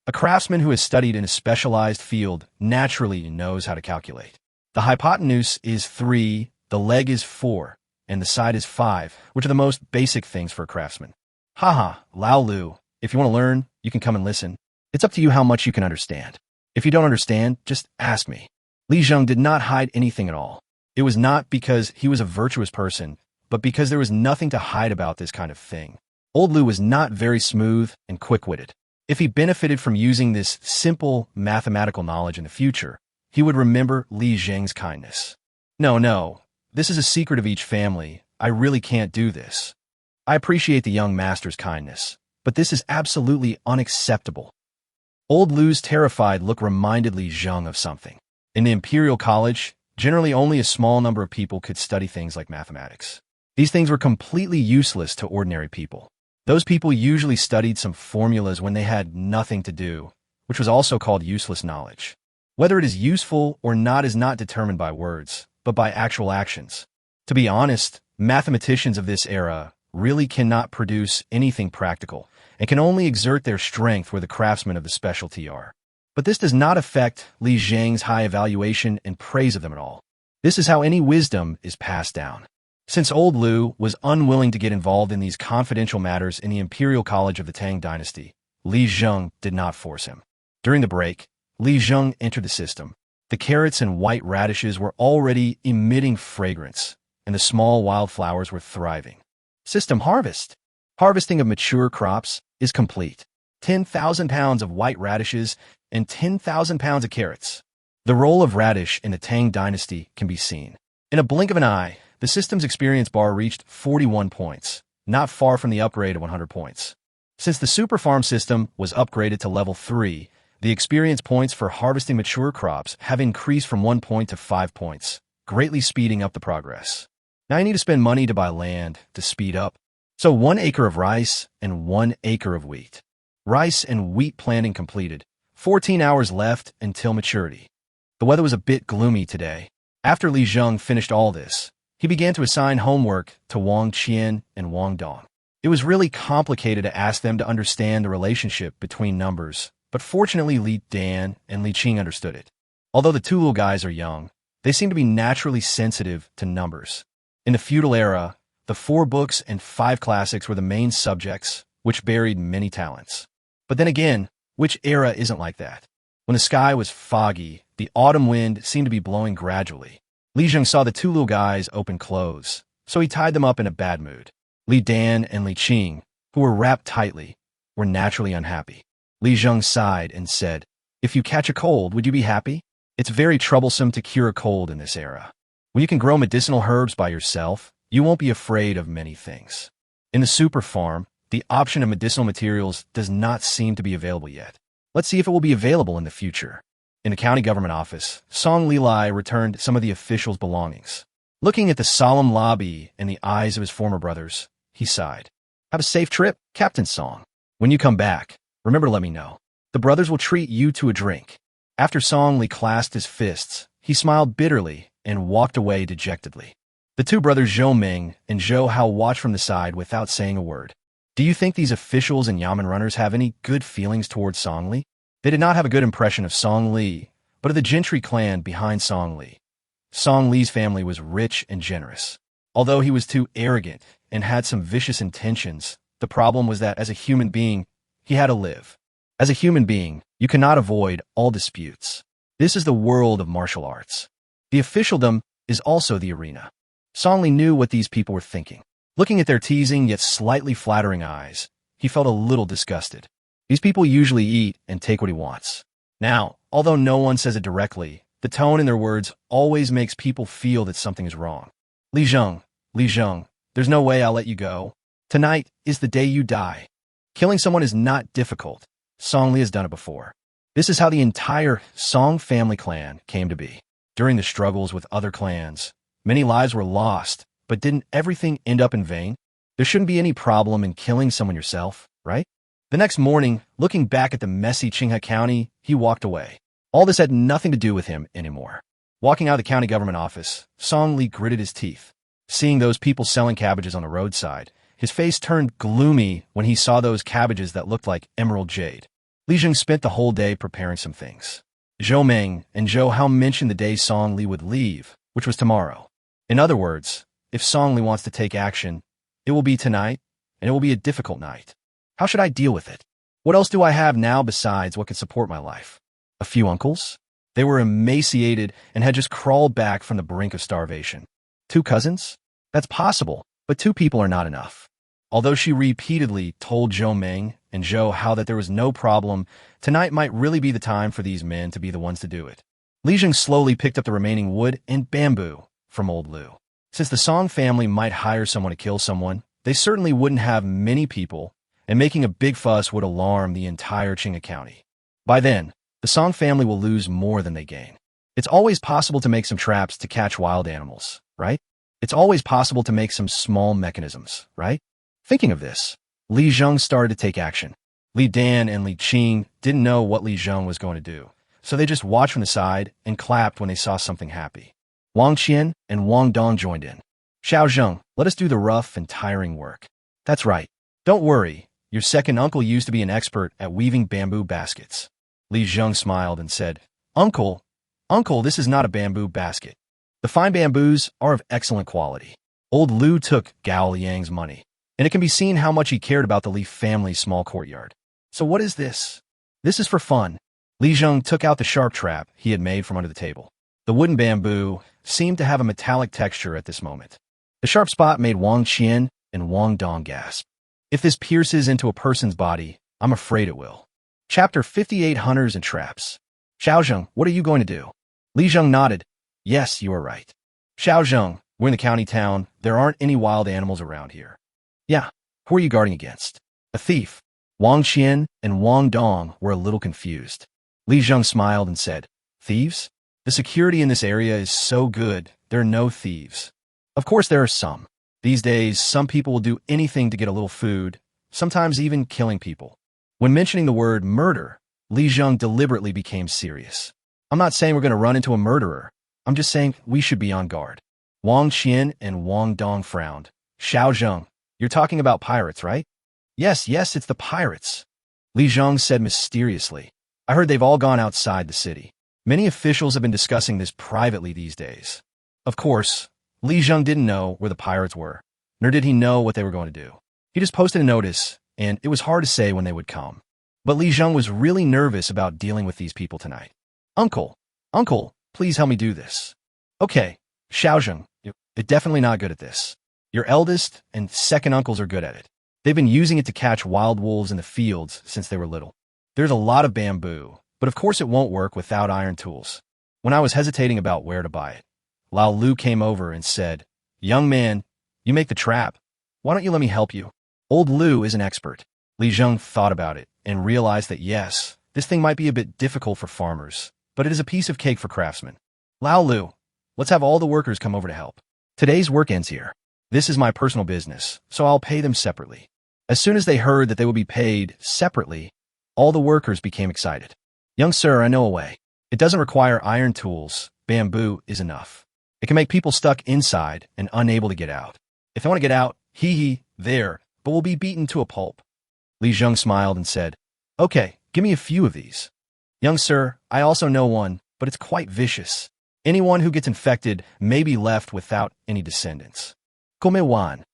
A craftsman who has studied in a specialized field naturally knows how to calculate. The hypotenuse is 3, the leg is 4, and the side is 5, which are the most basic things for a craftsman. "Haha, Lao Lu, if you want to learn, you can come and listen. It's up to you how much you can understand. If you don't understand, just ask me." Li Zheng did not hide anything at all. It was not because he was a virtuous person, but because there was nothing to hide about this kind of thing. Old Lu was not very smooth and quick-witted. If he benefited from using this simple mathematical knowledge in the future, he would remember Li Zheng's kindness. No, this is a secret of each family. I really can't do this. I appreciate the young master's kindness, but this is absolutely unacceptable." Old Lu's terrified look reminded Li Zheng of something. In the Imperial College, generally only a small number of people could study things like mathematics. These things were completely useless to ordinary people. Those people usually studied some formulas when they had nothing to do, which was also called useless knowledge. Whether it is useful or not is not determined by words, but by actual actions. To be honest, mathematicians of this era really cannot produce anything practical and can only exert their strength where the craftsmen of the specialty are. But this does not affect Li Zheng's high evaluation and praise of them at all. This is how any wisdom is passed down. Since old Lu was unwilling to get involved in these confidential matters in the Imperial College of the Tang Dynasty, Li Zheng did not force him. During the break, Li Zheng entered the system. The carrots and white radishes were already emitting fragrance, and the small wildflowers were thriving. System harvest. Harvesting of mature crops is complete. 10,000 pounds of white radishes and 10,000 pounds of carrots. The role of radish in the Tang Dynasty can be seen. In a blink of an eye, the system's experience bar reached 41 points, not far from the upgrade of 100 points. Since the super farm system was upgraded to level 3, the experience points for harvesting mature crops have increased from 1 point to 5 points, greatly speeding up the progress. Now I need to spend money to buy land to speed up. So 1 acre of rice and 1 acre of wheat. Rice and wheat planting completed. 14 hours left until maturity. The weather was a bit gloomy today. After Li Zheng finished all this, he began to assign homework to Wang Qian and Wang Dong. It was really complicated to ask them to understand the relationship between numbers, but fortunately Li Dan and Li Qing understood it. Although the 2 little guys are young, they seem to be naturally sensitive to numbers. In the feudal era, the 4 books and 5 classics were the main subjects, which buried many talents. But then again, which era isn't like that? When the sky was foggy, the autumn wind seemed to be blowing gradually. Li Zheng saw the 2 little guys open clothes, so he tied them up in a bad mood. Li Dan and Li Qing, who were wrapped tightly, were naturally unhappy. Li Zheng sighed and said, "If you catch a cold, would you be happy? It's very troublesome to cure a cold in this era. When you can grow medicinal herbs by yourself, you won't be afraid of many things." In the super farm, the option of medicinal materials does not seem to be available yet. Let's see if it will be available in the future. In the county government office, Song Lilai returned some of the officials' belongings. Looking at the solemn lobby and the eyes of his former brothers, he sighed. "Have a safe trip, Captain Song. When you come back, remember to let me know. The brothers will treat you to a drink." After Song Li clasped his fists, he smiled bitterly and walked away dejectedly. The 2 brothers Zhou Ming and Zhou Hao watched from the side without saying a word. Do you think these officials and Yamen runners have any good feelings towards Song Li? They did not have a good impression of Song Li, but of the gentry clan behind Song Li. Song Li's family was rich and generous. Although he was too arrogant and had some vicious intentions, the problem was that as a human being, he had to live. As a human being, you cannot avoid all disputes. This is the world of martial arts. The officialdom is also the arena. Song Li knew what these people were thinking. Looking at their teasing yet slightly flattering eyes, he felt a little disgusted. These people usually eat and take what he wants. Now, although no one says it directly, the tone in their words always makes people feel that something is wrong. Li Zheng, there's no way I'll let you go. Tonight is the day you die. Killing someone is not difficult. Song Li has done it before. This is how the entire Song family clan came to be. During the struggles with other clans, many lives were lost, but didn't everything end up in vain? There shouldn't be any problem in killing someone yourself, right? The next morning, looking back at the messy Qinghe County, he walked away. All this had nothing to do with him anymore. Walking out of the county government office, Song Li gritted his teeth. Seeing those people selling cabbages on the roadside, his face turned gloomy when he saw those cabbages that looked like emerald jade. Li Zheng spent the whole day preparing some things. Zhou Meng and Zhou Hao mentioned the day Song Li would leave, which was tomorrow. In other words, if Song Li wants to take action, it will be tonight, and it will be a difficult night. How should I deal with it? What else do I have now besides what can support my life? A few uncles? They were emaciated and had just crawled back from the brink of starvation. 2 cousins? That's possible, but 2 people are not enough. Although she repeatedly told Zhou Meng and Zhou Hao that there was no problem, tonight might really be the time for these men to be the ones to do it. Li Zheng slowly picked up the remaining wood and bamboo from old Lu. Since the Song family might hire someone to kill someone, they certainly wouldn't have many people, and making a big fuss would alarm the entire Qinghe County. By then, the Song family will lose more than they gain. It's always possible to make some traps to catch wild animals, right? It's always possible to make some small mechanisms, right? Thinking of this, Li Zheng started to take action. Li Dan and Li Qing didn't know what Li Zheng was going to do, so they just watched from the side and clapped when they saw something happy. Wang Qian and Wang Dong joined in. Xiao Zheng, let us do the rough and tiring work. That's right. Don't worry, your second uncle used to be an expert at weaving bamboo baskets. Li Zheng smiled and said, Uncle, this is not a bamboo basket. The fine bamboos are of excellent quality. Old Lu took Gao Liang's money, and it can be seen how much he cared about the Li family's small courtyard. So what is this? This is for fun. Li Zheng took out the sharp trap he had made from under the table. The wooden bamboo seemed to have a metallic texture at this moment. The sharp spot made Wang Qian and Wang Dong gasp. If this pierces into a person's body, I'm afraid it will. Chapter 58 Hunters and Traps. Xiao Zheng, what are you going to do? Li Zheng nodded. Yes, you are right. Xiao Zheng, we're in the county town. There aren't any wild animals around here. Yeah, who are you guarding against? A thief. Wang Qian and Wang Dong were a little confused. Li Zheng smiled and said, Thieves? The security in this area is so good, there are no thieves. Of course there are some. These days, some people will do anything to get a little food, sometimes even killing people. When mentioning the word murder, Li Zheng deliberately became serious. I'm not saying we're going to run into a murderer. I'm just saying we should be on guard. Wang Qian and Wang Dong frowned. Xiao Zheng, you're talking about pirates, right? Yes, it's the pirates. Li Zheng said mysteriously. I heard they've all gone outside the city. Many officials have been discussing this privately these days. Of course, Li Zheng didn't know where the pirates were, nor did he know what they were going to do. He just posted a notice, and it was hard to say when they would come. But Li Zheng was really nervous about dealing with these people tonight. Uncle, please help me do this. Okay, Xiao Zheng, you're definitely not good at this. Your eldest and second uncles are good at it. They've been using it to catch wild wolves in the fields since they were little. There's a lot of bamboo, but of course it won't work without iron tools. When I was hesitating about where to buy it, Lao Lu came over and said, Young man, you make the trap. Why don't you let me help you? Old Lu is an expert. Li Zheng thought about it and realized that yes, this thing might be a bit difficult for farmers, but it is a piece of cake for craftsmen. Lao Lu, let's have all the workers come over to help. Today's work ends here. This is my personal business, so I'll pay them separately. As soon as they heard that they would be paid separately, all the workers became excited. Young sir, I know a way. It doesn't require iron tools. Bamboo is enough. It can make people stuck inside and unable to get out. If they want to get out, there, but will be beaten to a pulp. Li Zheng smiled and said, Okay, give me a few of these. Young sir, I also know one, but it's quite vicious. Anyone who gets infected may be left without any descendants. Wan.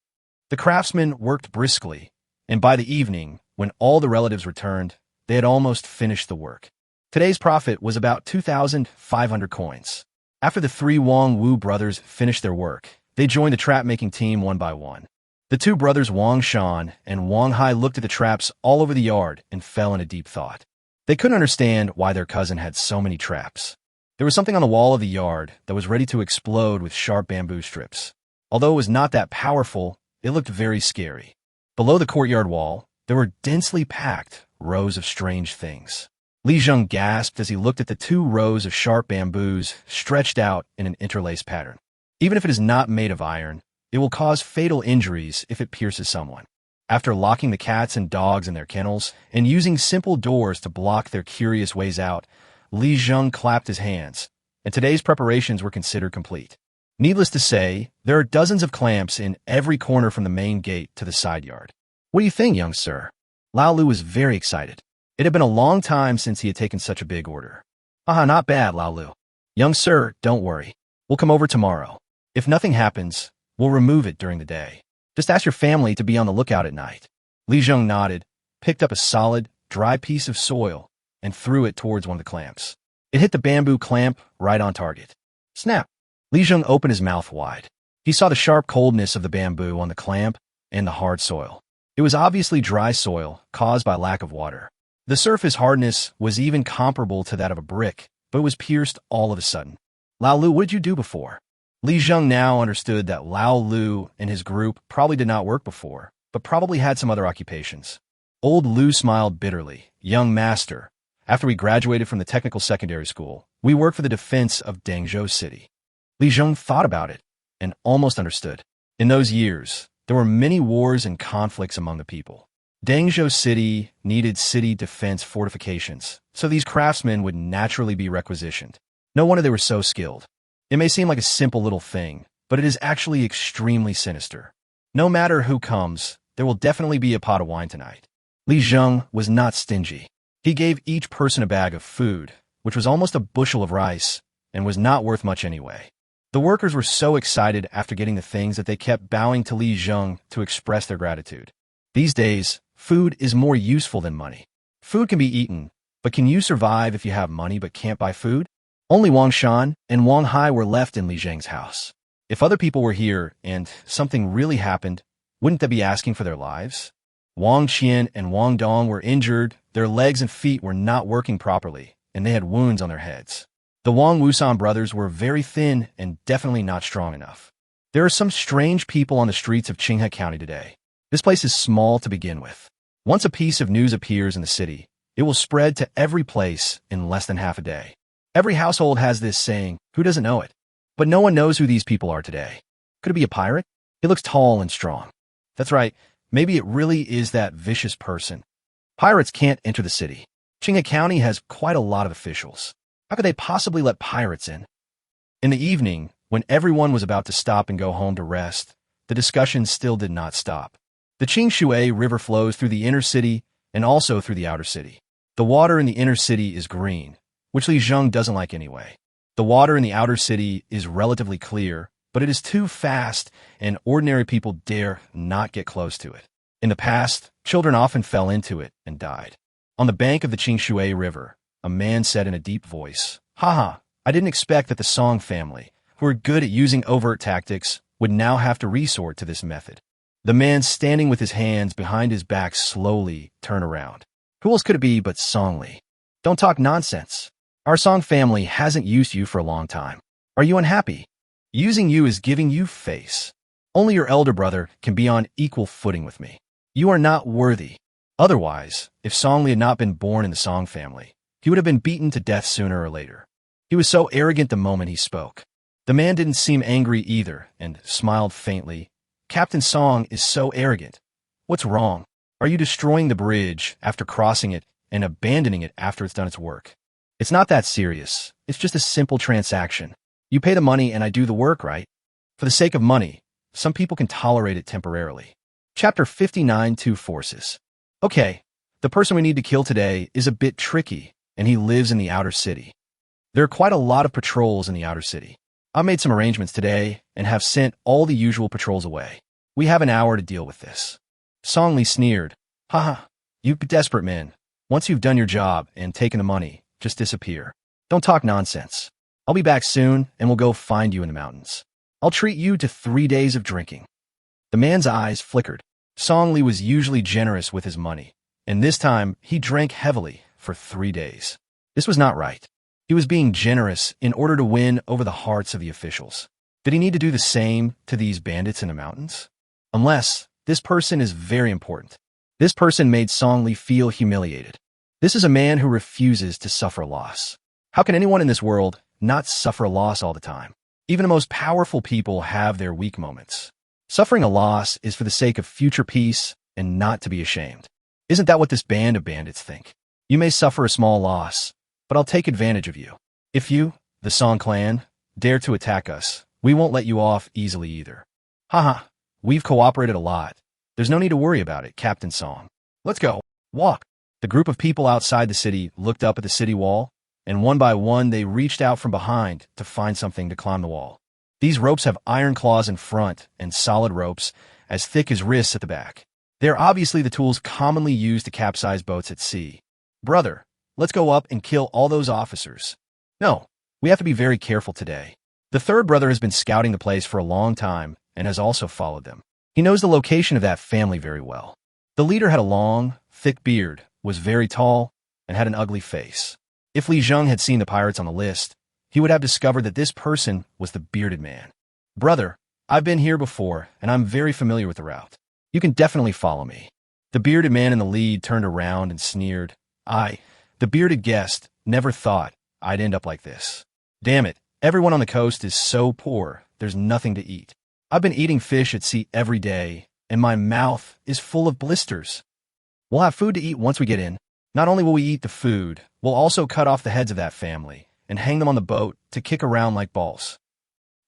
The craftsmen worked briskly, and by the evening, when all the relatives returned, they had almost finished the work. Today's profit was about 2,500 coins. After the 3 Wang Wu brothers finished their work, They joined the trap-making team one by one. The two brothers Wang Shan and Wang Hai looked at the traps all over the yard and fell into deep thought. They couldn't understand why their cousin had so many traps. There was something on the wall of the yard that was ready to explode with sharp bamboo strips. Although it was not that powerful, it looked very scary. Below the courtyard wall, there were densely packed rows of strange things. Li Zheng gasped as he looked at the 2 rows of sharp bamboos stretched out in an interlaced pattern. Even if it is not made of iron, it will cause fatal injuries if it pierces someone. After locking the cats and dogs in their kennels and using simple doors to block their curious ways out, Li Zheng clapped his hands, and today's preparations were considered complete. Needless to say, there are dozens of clamps in every corner from the main gate to the side yard. What do you think, young sir? Lao Lu was very excited. It had been a long time since he had taken such a big order. Not bad, Lao Lu. Young sir, don't worry. We'll come over tomorrow. If nothing happens, we'll remove it during the day. Just ask your family to be on the lookout at night. Li Zheng nodded, picked up a solid, dry piece of soil, and threw it towards one of the clamps. It hit the bamboo clamp right on target. Snap! Li Zheng opened his mouth wide. He saw the sharp coldness of the bamboo on the clamp and the hard soil. It was obviously dry soil caused by lack of water. The surface hardness was even comparable to that of a brick, but it was pierced all of a sudden. Lao Lu, what did you do before? Li Zheng now understood that Lao Lu and his group probably did not work before, but probably had some other occupations. Old Lu smiled bitterly. Young master, after we graduated from the technical secondary school, we worked for the defense of Dangzhou City. Li Zheng thought about it and almost understood. In those years, there were many wars and conflicts among the people. Dangzhou City needed city defense fortifications, so these craftsmen would naturally be requisitioned. No wonder they were so skilled. It may seem like a simple little thing, but it is actually extremely sinister. No matter who comes, there will definitely be a pot of wine tonight. Li Zheng was not stingy. He gave each person a bag of food, which was almost a bushel of rice, and was not worth much anyway. The workers were so excited after getting the things that they kept bowing to Li Zheng to express their gratitude. These days, food is more useful than money. Food can be eaten, but can you survive if you have money but can't buy food? Only Wang Shan and Wang Hai were left in Li Zheng's house. If other people were here and something really happened, wouldn't they be asking for their lives? Wang Qian and Wang Dong were injured, their legs and feet were not working properly, and they had wounds on their heads. The Wang Wusan brothers were very thin and definitely not strong enough. There are some strange people on the streets of Qinghe County today. This place is small to begin with. Once a piece of news appears in the city, it will spread to every place in less than half a day. Every household has this saying, who doesn't know it? But no one knows who these people are today. Could it be a pirate? He looks tall and strong. That's right, maybe it really is that vicious person. Pirates can't enter the city. Qinghe County has quite a lot of officials. How could they possibly let pirates in? In the evening, when everyone was about to stop and go home to rest, the discussion still did not stop. The Qinghe River flows through the inner city and also through the outer city. The water in the inner city is green, which Li Zheng doesn't like anyway. The water in the outer city is relatively clear, but it is too fast and ordinary people dare not get close to it. In the past, children often fell into it and died. On the bank of the Qinghe River, a man said in a deep voice, "Haha, I didn't expect that the Song family, who are good at using overt tactics, would now have to resort to this method." The man standing with his hands behind his back slowly turned around. Who else could it be but Song Li? Don't talk nonsense. Our Song family hasn't used you for a long time. Are you unhappy? Using you is giving you face. Only your elder brother can be on equal footing with me. You are not worthy. Otherwise, if Song Li had not been born in the Song family, he would have been beaten to death sooner or later. He was so arrogant the moment he spoke. The man didn't seem angry either and smiled faintly. Captain Song is so arrogant. What's wrong? Are you destroying the bridge after crossing it and abandoning it after it's done its work? It's not that serious. It's just a simple transaction. You pay the money and I do the work, right? For the sake of money, some people can tolerate it temporarily. Chapter 59, Two Forces. Okay, the person we need to kill today is a bit tricky, and he lives in the outer city. There are quite a lot of patrols in the outer city. I made some arrangements today and have sent all the usual patrols away. We have an hour to deal with this. Song Li sneered. Haha, you desperate men. Once you've done your job and taken the money, just disappear. Don't talk nonsense. I'll be back soon and we'll go find you in the mountains. I'll treat you to 3 days of drinking." The man's eyes flickered. Song Li was usually generous with his money, and this time he drank heavily for 3 days. This was not right. He was being generous in order to win over the hearts of the officials. Did he need to do the same to these bandits in the mountains? Unless this person is very important. This person made Song Li feel humiliated. This is a man who refuses to suffer loss. How can anyone in this world not suffer a loss all the time? Even the most powerful people have their weak moments. Suffering a loss is for the sake of future peace and not to be ashamed. Isn't that what this band of bandits think? You may suffer a small loss, but I'll take advantage of you. If you, the Song clan, dare to attack us, we won't let you off easily either. Haha, we've cooperated a lot. There's no need to worry about it, Captain Song. Let's go. Walk. The group of people outside the city looked up at the city wall, and one by one they reached out from behind to find something to climb the wall. These ropes have iron claws in front and solid ropes as thick as wrists at the back. They are obviously the tools commonly used to capsize boats at sea. Brother, let's go up and kill all those officers. No, we have to be very careful today. The third brother has been scouting the place for a long time and has also followed them. He knows the location of that family very well. The leader had a long, thick beard, was very tall, and had an ugly face. If Li Zheng had seen the pirates on the list, he would have discovered that this person was the bearded man. Brother, I've been here before, and I'm very familiar with the route. You can definitely follow me. The bearded man in the lead turned around and sneered. The bearded guest, never thought I'd end up like this. Damn it, everyone on the coast is so poor, there's nothing to eat. I've been eating fish at sea every day, and my mouth is full of blisters. We'll have food to eat once we get in. Not only will we eat the food, we'll also cut off the heads of that family and hang them on the boat to kick around like balls.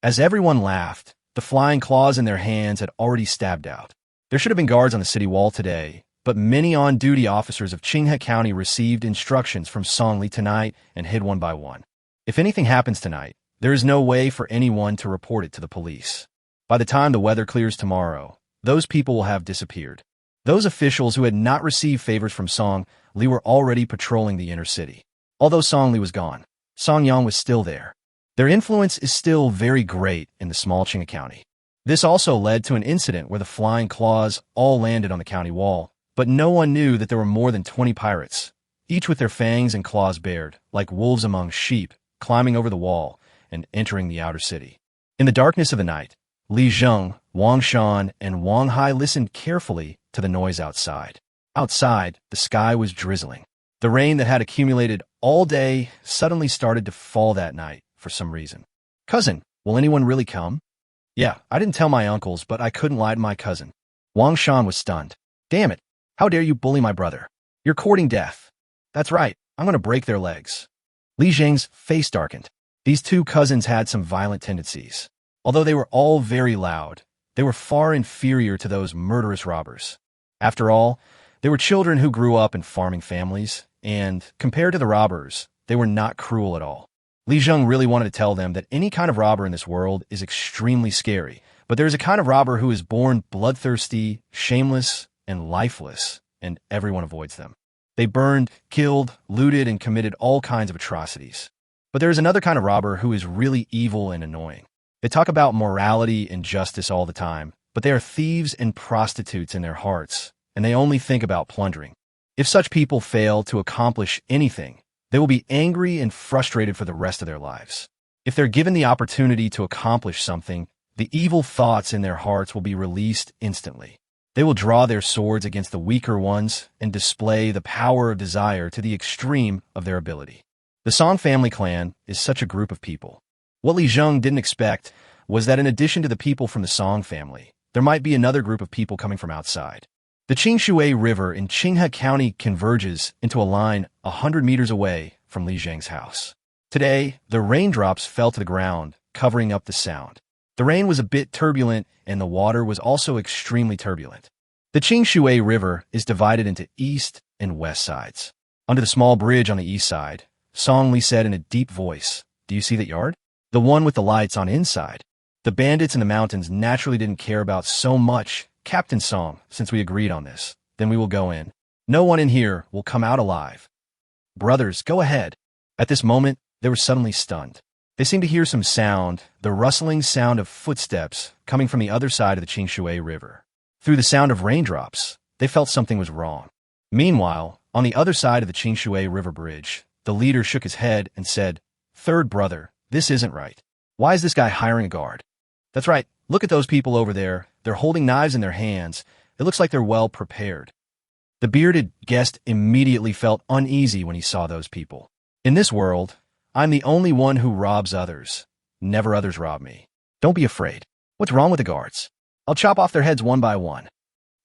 As everyone laughed, the flying claws in their hands had already stabbed out. There should have been guards on the city wall today, but many on-duty officers of Qinghe County received instructions from Song Li tonight and hid one by one. If anything happens tonight, there is no way for anyone to report it to the police. By the time the weather clears tomorrow, those people will have disappeared. Those officials who had not received favors from Song Li were already patrolling the inner city. Although Song Li was gone, Song Yang was still there. Their influence is still very great in the small Qinghe County. This also led to an incident where the flying claws all landed on the county wall, but no one knew that there were more than 20 pirates, each with their fangs and claws bared, like wolves among sheep, climbing over the wall and entering the outer city. In the darkness of the night, Li Zheng, Wang Shan, and Wang Hai listened carefully to the noise outside. Outside, the sky was drizzling. The rain that had accumulated all day suddenly started to fall that night for some reason. Cousin, will anyone really come? Yeah, I didn't tell my uncles, but I couldn't lie to my cousin. Wang Shan was stunned. Damn it, how dare you bully my brother? You're courting death. That's right, I'm going to break their legs. Li Zheng's face darkened. These two cousins had some violent tendencies. Although they were all very loud, they were far inferior to those murderous robbers. After all, they were children who grew up in farming families, and, compared to the robbers, they were not cruel at all. Li Zheng really wanted to tell them that any kind of robber in this world is extremely scary, but there is a kind of robber who is born bloodthirsty, shameless, and lifeless, and everyone avoids them. They burned, killed, looted, and committed all kinds of atrocities. But there is another kind of robber who is really evil and annoying. They talk about morality and justice all the time, but they are thieves and prostitutes in their hearts, and they only think about plundering. If such people fail to accomplish anything, they will be angry and frustrated for the rest of their lives. If they're given the opportunity to accomplish something, the evil thoughts in their hearts will be released instantly. They will draw their swords against the weaker ones and display the power of desire to the extreme of their ability. The Song family clan is such a group of people. What Li Zheng didn't expect was that in addition to the people from the Song family, there might be another group of people coming from outside. The Qinghe River in Qinghe County converges into a line 100 meters away from Li Zheng's house. Today, the raindrops fell to the ground, covering up the sound. The rain was a bit turbulent, and the water was also extremely turbulent. The Qinghe River is divided into east and west sides. Under the small bridge on the east side, Song Li said in a deep voice, "Do you see that yard? The one with the lights on inside." The bandits in the mountains naturally didn't care about so much. Captain Song, since we agreed on this, then we will go in. No one in here will come out alive. Brothers, go ahead. At this moment, they were suddenly stunned. They seemed to hear some sound, the rustling sound of footsteps coming from the other side of the Qinghe River. Through the sound of raindrops, they felt something was wrong. Meanwhile, on the other side of the Qinghe River bridge, the leader shook his head and said, "Third brother, this isn't right. Why is this guy hiring a guard?" "That's right. Look at those people over there. They're holding knives in their hands. It looks like they're well prepared." The bearded guest immediately felt uneasy when he saw those people. "In this world, I'm the only one who robs others. Never others rob me. Don't be afraid. What's wrong with the guards? I'll chop off their heads one by one."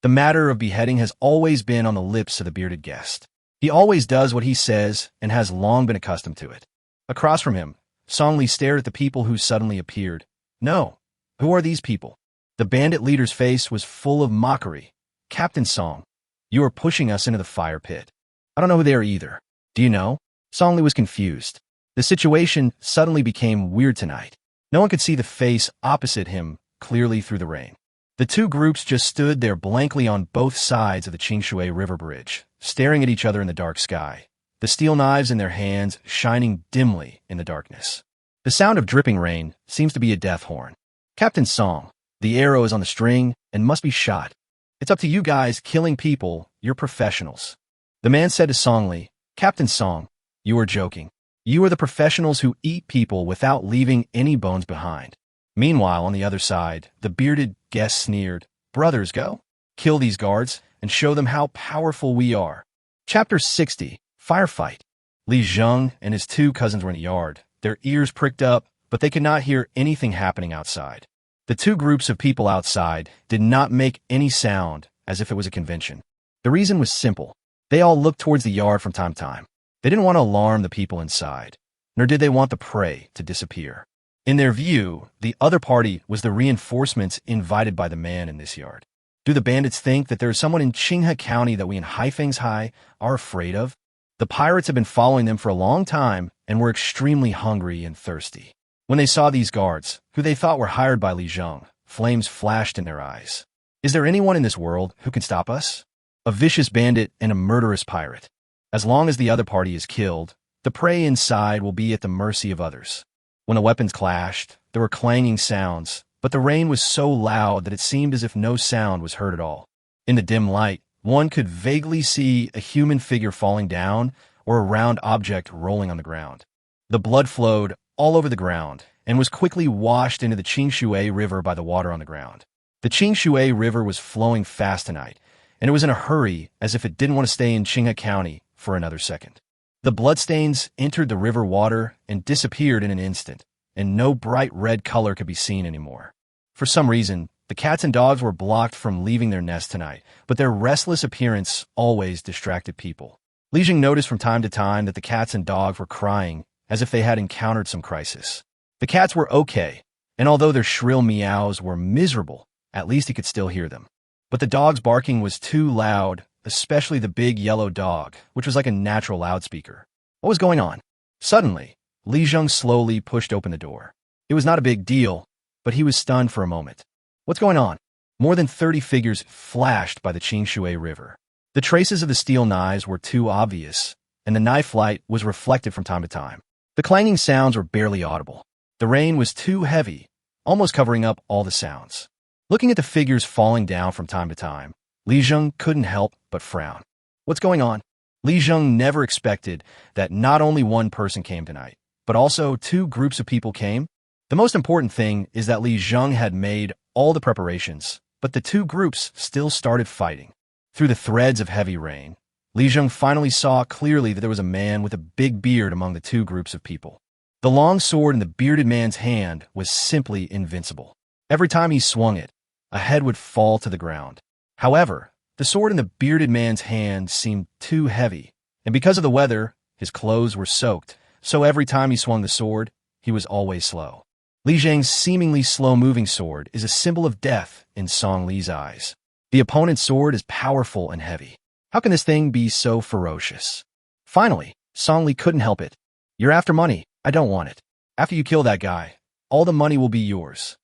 The matter of beheading has always been on the lips of the bearded guest. He always does what he says and has long been accustomed to it. Across from him, Song stared at the people who suddenly appeared. "No. Who are these people?" The bandit leader's face was full of mockery. "Captain Song, you are pushing us into the fire pit." "I don't know who they are either. Do you know?" Song was confused. The situation suddenly became weird tonight. No one could see the face opposite him clearly through the rain. The two groups just stood there blankly on both sides of the Qinghe River bridge, staring at each other in the dark sky, the steel knives in their hands shining dimly in the darkness. The sound of dripping rain seems to be a death horn. "Captain Song, the arrow is on the string and must be shot. It's up to you guys killing people. You're professionals." The man said to Song, "Captain Song, you are joking. You are the professionals who eat people without leaving any bones behind." Meanwhile, on the other side, the bearded guest sneered, "Brothers, go. Kill these guards and show them how powerful we are." Chapter 60, Firefight. Li Zheng and his two cousins were in the yard, their ears pricked up, but they could not hear anything happening outside. The two groups of people outside did not make any sound, as if it was a convention. The reason was simple. They all looked towards the yard from time to time. They didn't want to alarm the people inside, nor did they want the prey to disappear. In their view, the other party was the reinforcements invited by the man in this yard. Do the bandits think that there is someone in Qinghe County that we in Haifeng's High are afraid of? The pirates have been following them for a long time and were extremely hungry and thirsty. When they saw these guards, who they thought were hired by Li Zheng, flames flashed in their eyes. "Is there anyone in this world who can stop us?" A vicious bandit and a murderous pirate. As long as the other party is killed, the prey inside will be at the mercy of others. When the weapons clashed, there were clanging sounds, but the rain was so loud that it seemed as if no sound was heard at all. In the dim light, one could vaguely see a human figure falling down or a round object rolling on the ground. The blood flowed all over the ground and was quickly washed into the Qinghe River by the water on the ground. The Qinghe River was flowing fast tonight, and it was in a hurry as if it didn't want to stay in Qinghe County for another second. The bloodstains entered the river water and disappeared in an instant, and no bright red color could be seen anymore. For some reason, the cats and dogs were blocked from leaving their nest tonight, but their restless appearance always distracted people. Li Jing noticed from time to time that the cats and dogs were crying as if they had encountered some crisis. The cats were okay, and although their shrill meows were miserable, at least he could still hear them. But the dog's barking was too loud, especially the big yellow dog, which was like a natural loudspeaker. What was going on? Suddenly, Li Zheng slowly pushed open the door. It was not a big deal, but he was stunned for a moment. What's going on? More than 30 figures flashed by the Qinghe River. The traces of the steel knives were too obvious, and the knife light was reflected from time to time. The clanging sounds were barely audible. The rain was too heavy, almost covering up all the sounds. Looking at the figures falling down from time to time, Li Zheng couldn't help but frown. What's going on? Li Zheng never expected that not only one person came tonight, but also two groups of people came. The most important thing is that Li Zheng had made all the preparations, but the two groups still started fighting. Through the threads of heavy rain, Li Zheng finally saw clearly that there was a man with a big beard among the two groups of people. The long sword in the bearded man's hand was simply invincible. Every time he swung it, a head would fall to the ground. However, the sword in the bearded man's hand seemed too heavy, and because of the weather, his clothes were soaked, so every time he swung the sword, he was always slow. Li Zheng's seemingly slow-moving sword is a symbol of death in Song Li's eyes. The opponent's sword is powerful and heavy. How can this thing be so ferocious? Finally, Song Li couldn't help it. "You're after money. I don't want it. After you kill that guy, all the money will be yours."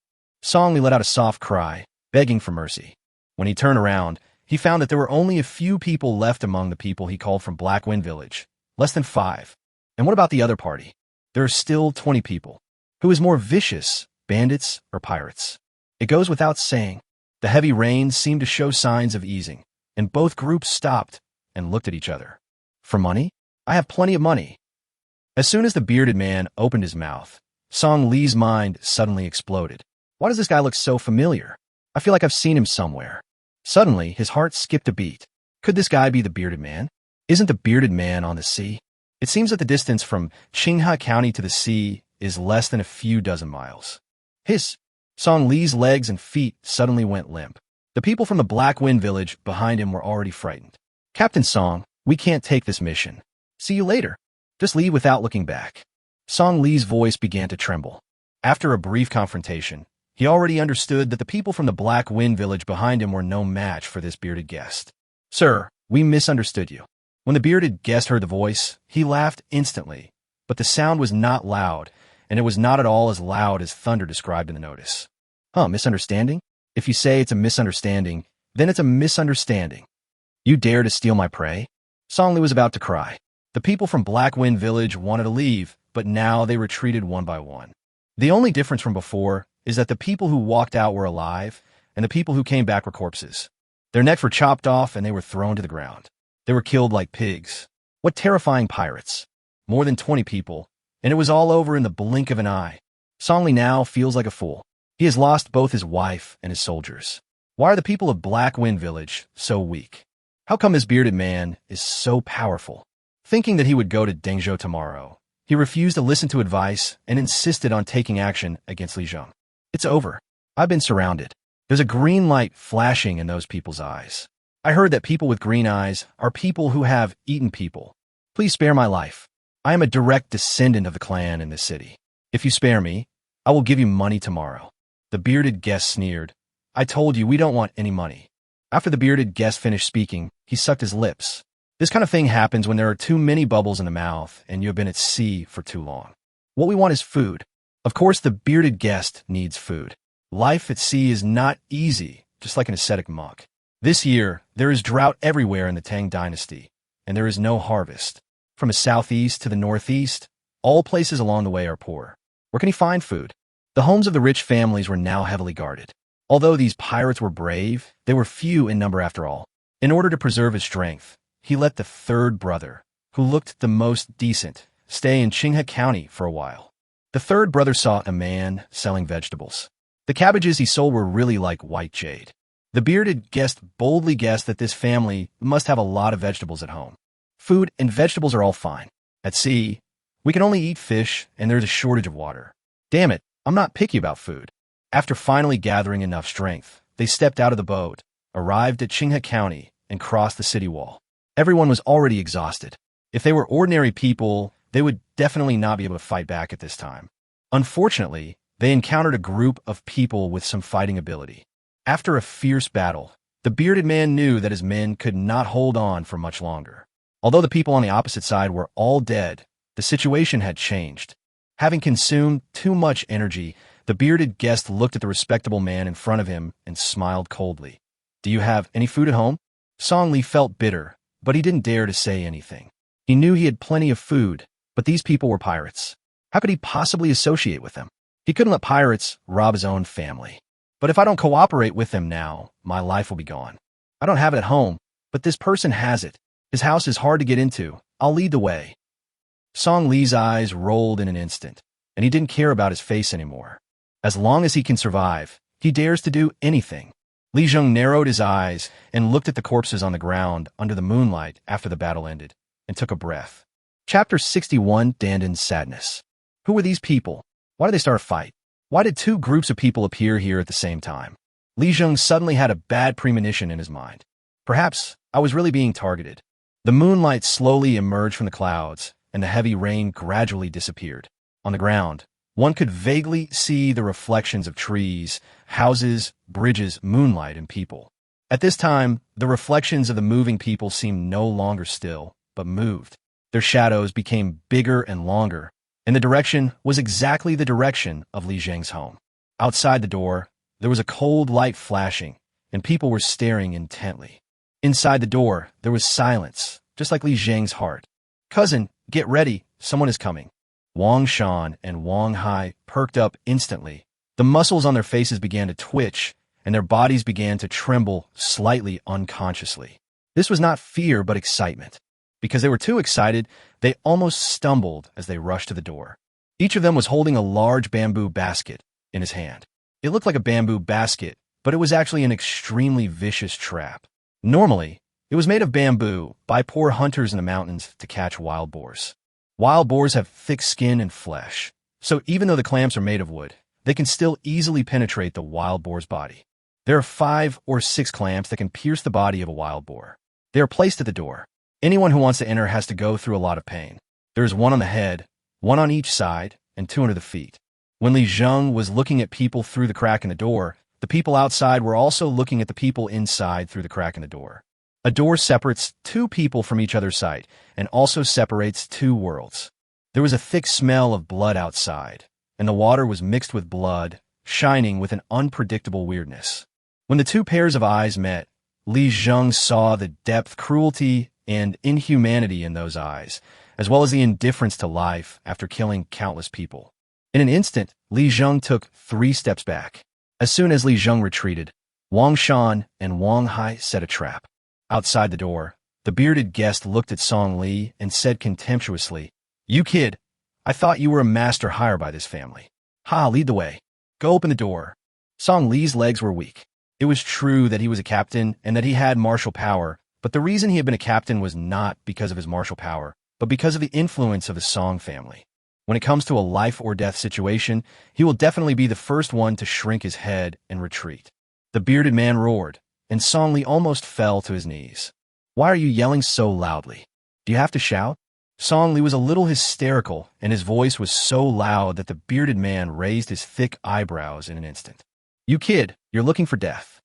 Song Li let out a soft cry, begging for mercy. When he turned around, he found that there were only a few people left among the people he called from Black Wind Village. Less than 5. And what about the other party? There are still 20 people. Who is more vicious, bandits or pirates? It goes without saying. The heavy rain seemed to show signs of easing, and both groups stopped and looked at each other. For money? I have plenty of money. As soon as the bearded man opened his mouth, Song Li's mind suddenly exploded. Why does this guy look so familiar? I feel like I've seen him somewhere. Suddenly, his heart skipped a beat. Could this guy be the bearded man? Isn't the bearded man on the sea? It seems that the distance from Qinghe County to the sea is less than a few dozen miles. Song Li's legs and feet suddenly went limp. The people from the Black Wind village behind him were already frightened. Captain Song, we can't take this mission. See you later. Just leave without looking back. Song Li's voice began to tremble. After a brief confrontation, he already understood that the people from the Black Wind village behind him were no match for this bearded guest. Sir, we misunderstood you. When the bearded guest heard the voice, he laughed instantly, but the sound was not loud, and it was not at all as loud as thunder described in the notice. Misunderstanding? If you say it's a misunderstanding, then it's a misunderstanding. You dare to steal my prey? Song Li was about to cry. The people from Black Wind village wanted to leave, but now they retreated one by one. The only difference from before is that the people who walked out were alive, and the people who came back were corpses. Their necks were chopped off and they were thrown to the ground. They were killed like pigs. What terrifying pirates. More than 20 people, and it was all over in the blink of an eye. Song Li now feels like a fool. He has lost both his wife and his soldiers. Why are the people of Black Wind village so weak? How come this bearded man is so powerful? Thinking that he would go to Dengzhou tomorrow, he refused to listen to advice and insisted on taking action against Li Zheng. It's over. I've been surrounded. There's a green light flashing in those people's eyes. I heard that people with green eyes are people who have eaten people. Please spare my life. I am a direct descendant of the clan in this city. If you spare me, I will give you money tomorrow. The bearded guest sneered. I told you we don't want any money. After the bearded guest finished speaking, he sucked his lips. This kind of thing happens when there are too many bubbles in the mouth and you have been at sea for too long. What we want is food. Of course, the bearded guest needs food. Life at sea is not easy, just like an ascetic monk. This year, there is drought everywhere in the Tang dynasty, and there is no harvest. From the southeast to the northeast, all places along the way are poor. Where can he find food? The homes of the rich families were now heavily guarded. Although these pirates were brave, they were few in number after all. In order to preserve his strength, he let the third brother, who looked the most decent, stay in Qinghe County for a while. The third brother saw a man selling vegetables. The cabbages he sold were really like white jade. The bearded guest boldly guessed that this family must have a lot of vegetables at home. Food and vegetables are all fine. At sea, we can only eat fish and there's a shortage of water. Damn it, I'm not picky about food. After finally gathering enough strength, they stepped out of the boat, arrived at Qinghe County, and crossed the city wall. Everyone was already exhausted. If they were ordinary people, they would definitely not be able to fight back at this time. Unfortunately, they encountered a group of people with some fighting ability. After a fierce battle, the bearded man knew that his men could not hold on for much longer. Although the people on the opposite side were all dead, the situation had changed. Having consumed too much energy, the bearded guest looked at the respectable man in front of him and smiled coldly. Do you have any food at home? Song Li felt bitter, but he didn't dare to say anything. He knew he had plenty of food, but these people were pirates. How could he possibly associate with them? He couldn't let pirates rob his own family. But if I don't cooperate with them now, my life will be gone. I don't have it at home, but this person has it. His house is hard to get into. I'll lead the way. Song Li's eyes rolled in an instant, and he didn't care about his face anymore. As long as he can survive, he dares to do anything. Li Zheng narrowed his eyes and looked at the corpses on the ground under the moonlight after the battle ended, and took a breath. Chapter 61, Danden's Sadness. Who were these people? Why did they start a fight? Why did two groups of people appear here at the same time? Li Zheng suddenly had a bad premonition in his mind. Perhaps I was really being targeted. The moonlight slowly emerged from the clouds, and the heavy rain gradually disappeared. On the ground, one could vaguely see the reflections of trees, houses, bridges, moonlight, and people. At this time, the reflections of the moving people seemed no longer still, but moved. Their shadows became bigger and longer, and the direction was exactly the direction of Li Zheng's home. Outside the door, there was a cold light flashing, and people were staring intently. Inside the door, there was silence, just like Li Zheng's heart. Cousin, get ready, someone is coming. Wang Shan and Wang Hai perked up instantly. The muscles on their faces began to twitch, and their bodies began to tremble slightly unconsciously. This was not fear but excitement. Because they were too excited, they almost stumbled as they rushed to the door. Each of them was holding a large bamboo basket in his hand. It looked like a bamboo basket, but it was actually an extremely vicious trap. Normally, it was made of bamboo by poor hunters in the mountains to catch wild boars. Wild boars have thick skin and flesh, so even though the clamps are made of wood, they can still easily penetrate the wild boar's body. There are 5 or 6 clamps that can pierce the body of a wild boar. They are placed at the door. Anyone who wants to enter has to go through a lot of pain. There is 1 on the head, 1 on each side, and 2 under the feet. When Li Zheng was looking at people through the crack in the door, the people outside were also looking at the people inside through the crack in the door. A door separates 2 people from each other's sight and also separates 2 worlds. There was a thick smell of blood outside, and the water was mixed with blood, shining with an unpredictable weirdness. When the 2 pairs of eyes met, Li Zheng saw the depth, cruelty, and inhumanity in those eyes, as well as the indifference to life after killing countless people. In an instant, Li Zheng took 3 steps back. As soon as Li Zheng retreated, Wang Shan and Wang Hai set a trap. Outside the door, the bearded guest looked at Song Li and said contemptuously, "You kid, I thought you were a master hire by this family. Ha, lead the way. Go open the door." Song Li's legs were weak. It was true that he was a captain and that he had martial power, but the reason he had been a captain was not because of his martial power, but because of the influence of the Song family. When it comes to a life-or-death situation, he will definitely be the first one to shrink his head and retreat. The bearded man roared, and Song Li almost fell to his knees. "Why are you yelling so loudly? Do you have to shout?" Song Li was a little hysterical, and his voice was so loud that the bearded man raised his thick eyebrows in an instant. "You kid, you're looking for death.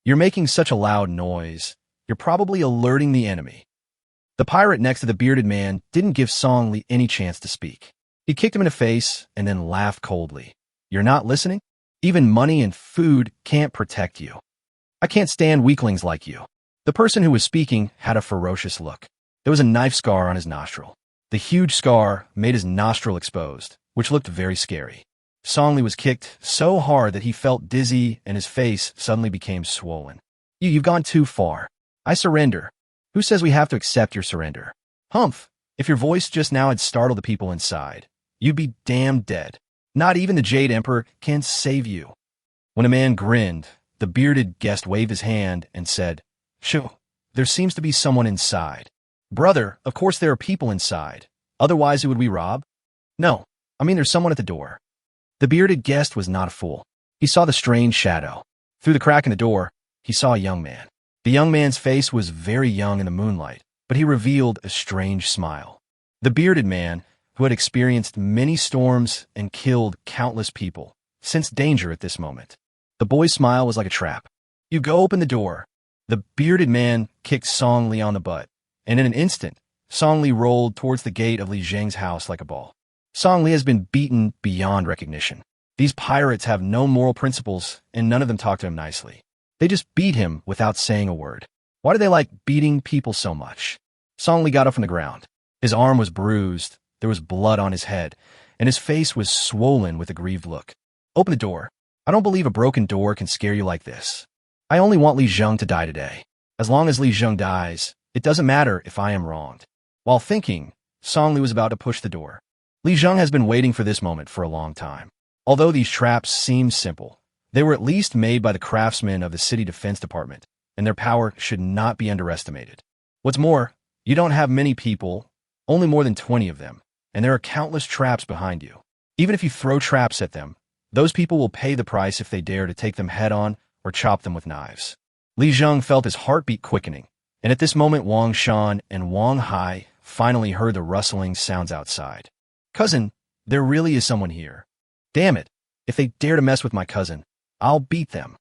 You're making such a loud noise. You're probably alerting the enemy." The pirate next to the bearded man didn't give Song Li any chance to speak. He kicked him in the face and then laughed coldly. "You're not listening? Even money and food can't protect you. I can't stand weaklings like you." The person who was speaking had a ferocious look. There was a knife scar on his nostril. The huge scar made his nostril exposed, which looked very scary. Song Li was kicked so hard that he felt dizzy and his face suddenly became swollen. You've gone too far. I surrender. Who says we have to accept your surrender? Humph! If your voice just now had startled the people inside, you'd be damn dead. Not even the Jade Emperor can save you." When a man grinned, the bearded guest waved his hand and said, "Shoo, there seems to be someone inside." "Brother, of course there are people inside. Otherwise who would we rob?" "No, I mean there's someone at the door." The bearded guest was not a fool. He saw the strange shadow. Through the crack in the door, he saw a young man. The young man's face was very young in the moonlight, but he revealed a strange smile. The bearded man, who had experienced many storms and killed countless people, sensed danger at this moment. The boy's smile was like a trap. "You go open the door." The bearded man kicked Song Li on the butt, and in an instant, Song Li rolled towards the gate of Li Zheng's house like a ball. Song Li has been beaten beyond recognition. These pirates have no moral principles, and none of them talk to him nicely. They just beat him without saying a word. Why do they like beating people so much? Song Li got up from the ground. His arm was bruised, there was blood on his head, and his face was swollen with a grieved look. "Open the door. I don't believe a broken door can scare you like this. I only want Li Zheng to die today. As long as Li Zheng dies, it doesn't matter if I am wronged." While thinking, Song Li was about to push the door. Li Zheng has been waiting for this moment for a long time. Although these traps seem simple, they were at least made by the craftsmen of the City Defense Department, and their power should not be underestimated. What's more, you don't have many people, only more than 20 of them, and there are countless traps behind you. Even if you throw traps at them, those people will pay the price if they dare to take them head-on or chop them with knives. Li Zheng felt his heartbeat quickening, and at this moment Wang Shan and Wang Hai finally heard the rustling sounds outside. "Cousin, there really is someone here. Damn it, if they dare to mess with my cousin, I'll beat them."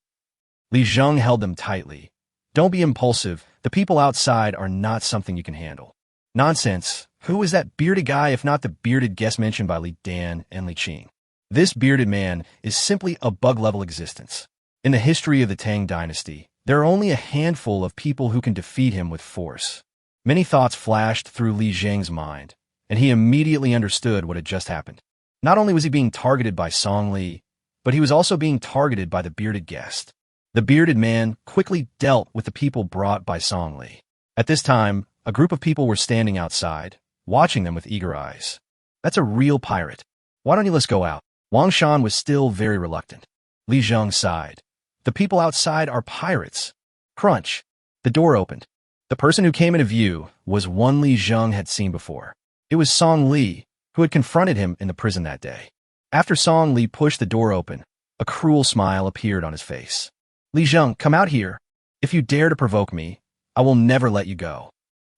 Li Zheng held them tightly. "Don't be impulsive. The people outside are not something you can handle." "Nonsense. Who is that bearded guy if not the bearded guest mentioned by Li Dan and Li Qing? This bearded man is simply a bug-level existence. In the history of the Tang dynasty, there are only a handful of people who can defeat him with force." Many thoughts flashed through Li Zheng's mind, and he immediately understood what had just happened. Not only was he being targeted by Song Li, but he was also being targeted by the bearded guest. The bearded man quickly dealt with the people brought by Song Li. At this time, a group of people were standing outside, watching them with eager eyes. That's a real pirate. Why don't you let's go out? Wang Shan was still very reluctant. Li Zheng sighed. The people outside are pirates. Crunch. The door opened. The person who came into view was one Li Zheng had seen before. It was Song Li, who had confronted him in the prison that day. After Song Li pushed the door open, a cruel smile appeared on his face. Li Zheng, come out here. If you dare to provoke me, I will never let you go.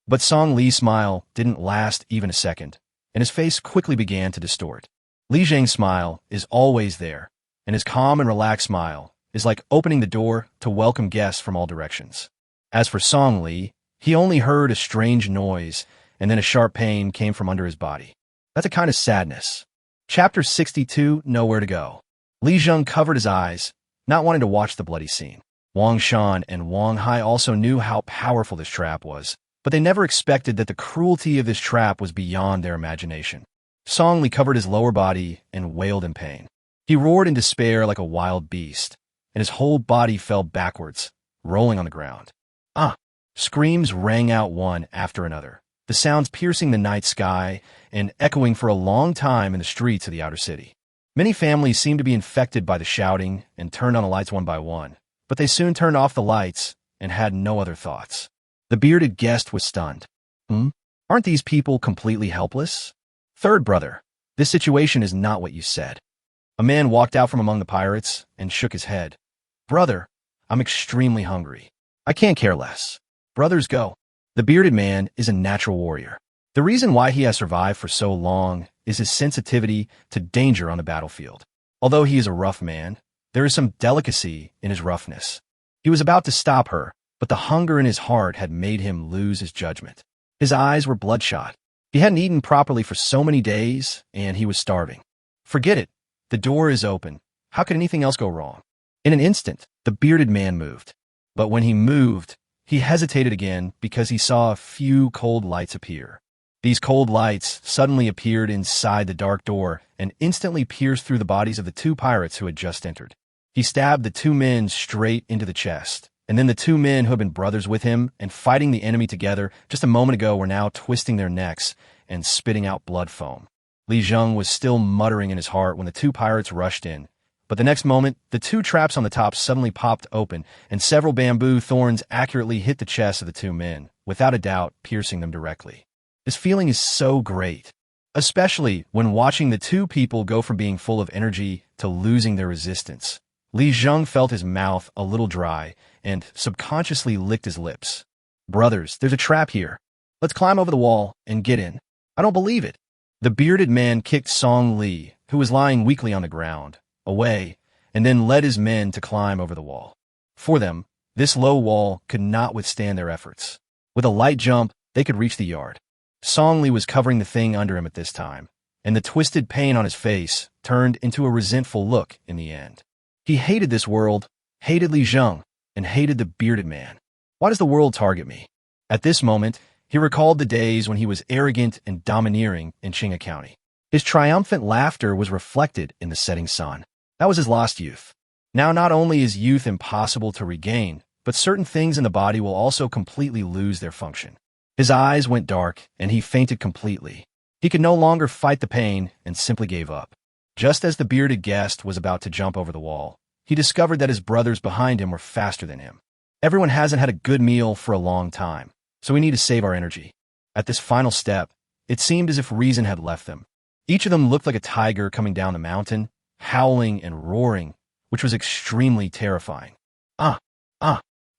But Song Li's smile didn't last even a second, and his face quickly began to distort. Li Zheng's smile is always there, and his calm and relaxed smile is like opening the door to welcome guests from all directions. As for Song Li, he only heard a strange noise, and then a sharp pain came from under his body. That's a kind of sadness. Chapter 62, Nowhere to Go. Li Zheng covered his eyes, not wanting to watch the bloody scene. Wang Shan and Wang Hai also knew how powerful this trap was, but they never expected that the cruelty of this trap was beyond their imagination. Song Li covered his lower body and wailed in pain. He roared in despair like a wild beast, and his whole body fell backwards, rolling on the ground. Ah! Screams rang out one after another, the sounds piercing the night sky and echoing for a long time in the streets of the outer city. Many families seemed to be infected by the shouting and turned on the lights one by one, but they soon turned off the lights and had no other thoughts. The bearded guest was stunned. Aren't these people completely helpless? Third brother, this situation is not what you said. A man walked out from among the pirates and shook his head. Brother, I'm extremely hungry. I can't care less. Brothers, go. The bearded man is a natural warrior. The reason why he has survived for so long is his sensitivity to danger on the battlefield. Although he is a rough man, there is some delicacy in his roughness. He was about to stop her, but the hunger in his heart had made him lose his judgment. His eyes were bloodshot. He hadn't eaten properly for so many days, and he was starving. Forget it. The door is open. How could anything else go wrong? In an instant, the bearded man moved. But when he moved, he hesitated again because he saw a few cold lights appear. These cold lights suddenly appeared inside the dark door and instantly pierced through the bodies of the two pirates who had just entered. He stabbed the two men straight into the chest, and then the two men who had been brothers with him and fighting the enemy together just a moment ago were now twisting their necks and spitting out blood foam. Li Zheng was still muttering in his heart when the two pirates rushed in. But the next moment, the two traps on the top suddenly popped open, and several bamboo thorns accurately hit the chests of the two men, without a doubt piercing them directly. This feeling is so great, especially when watching the two people go from being full of energy to losing their resistance. Li Zheng felt his mouth a little dry and subconsciously licked his lips. Brothers, there's a trap here. Let's climb over the wall and get in. I don't believe it. The bearded man kicked Song Li, who was lying weakly on the ground, away, and then led his men to climb over the wall. For them, this low wall could not withstand their efforts. With a light jump, they could reach the yard. Song Li was covering the thing under him at this time, and the twisted pain on his face turned into a resentful look in the end. He hated this world, hated Li Zheng, and hated the bearded man. Why does the world target me? At this moment, he recalled the days when he was arrogant and domineering in Qinghe County. His triumphant laughter was reflected in the setting sun. That was his lost youth. Now not only is youth impossible to regain, but certain things in the body will also completely lose their function. His eyes went dark, and he fainted completely. He could no longer fight the pain and simply gave up. Just as the bearded guest was about to jump over the wall, he discovered that his brothers behind him were faster than him. Everyone hasn't had a good meal for a long time, so we need to save our energy. At this final step, it seemed as if reason had left them. Each of them looked like a tiger coming down the mountain, howling and roaring, which was extremely terrifying. Ah!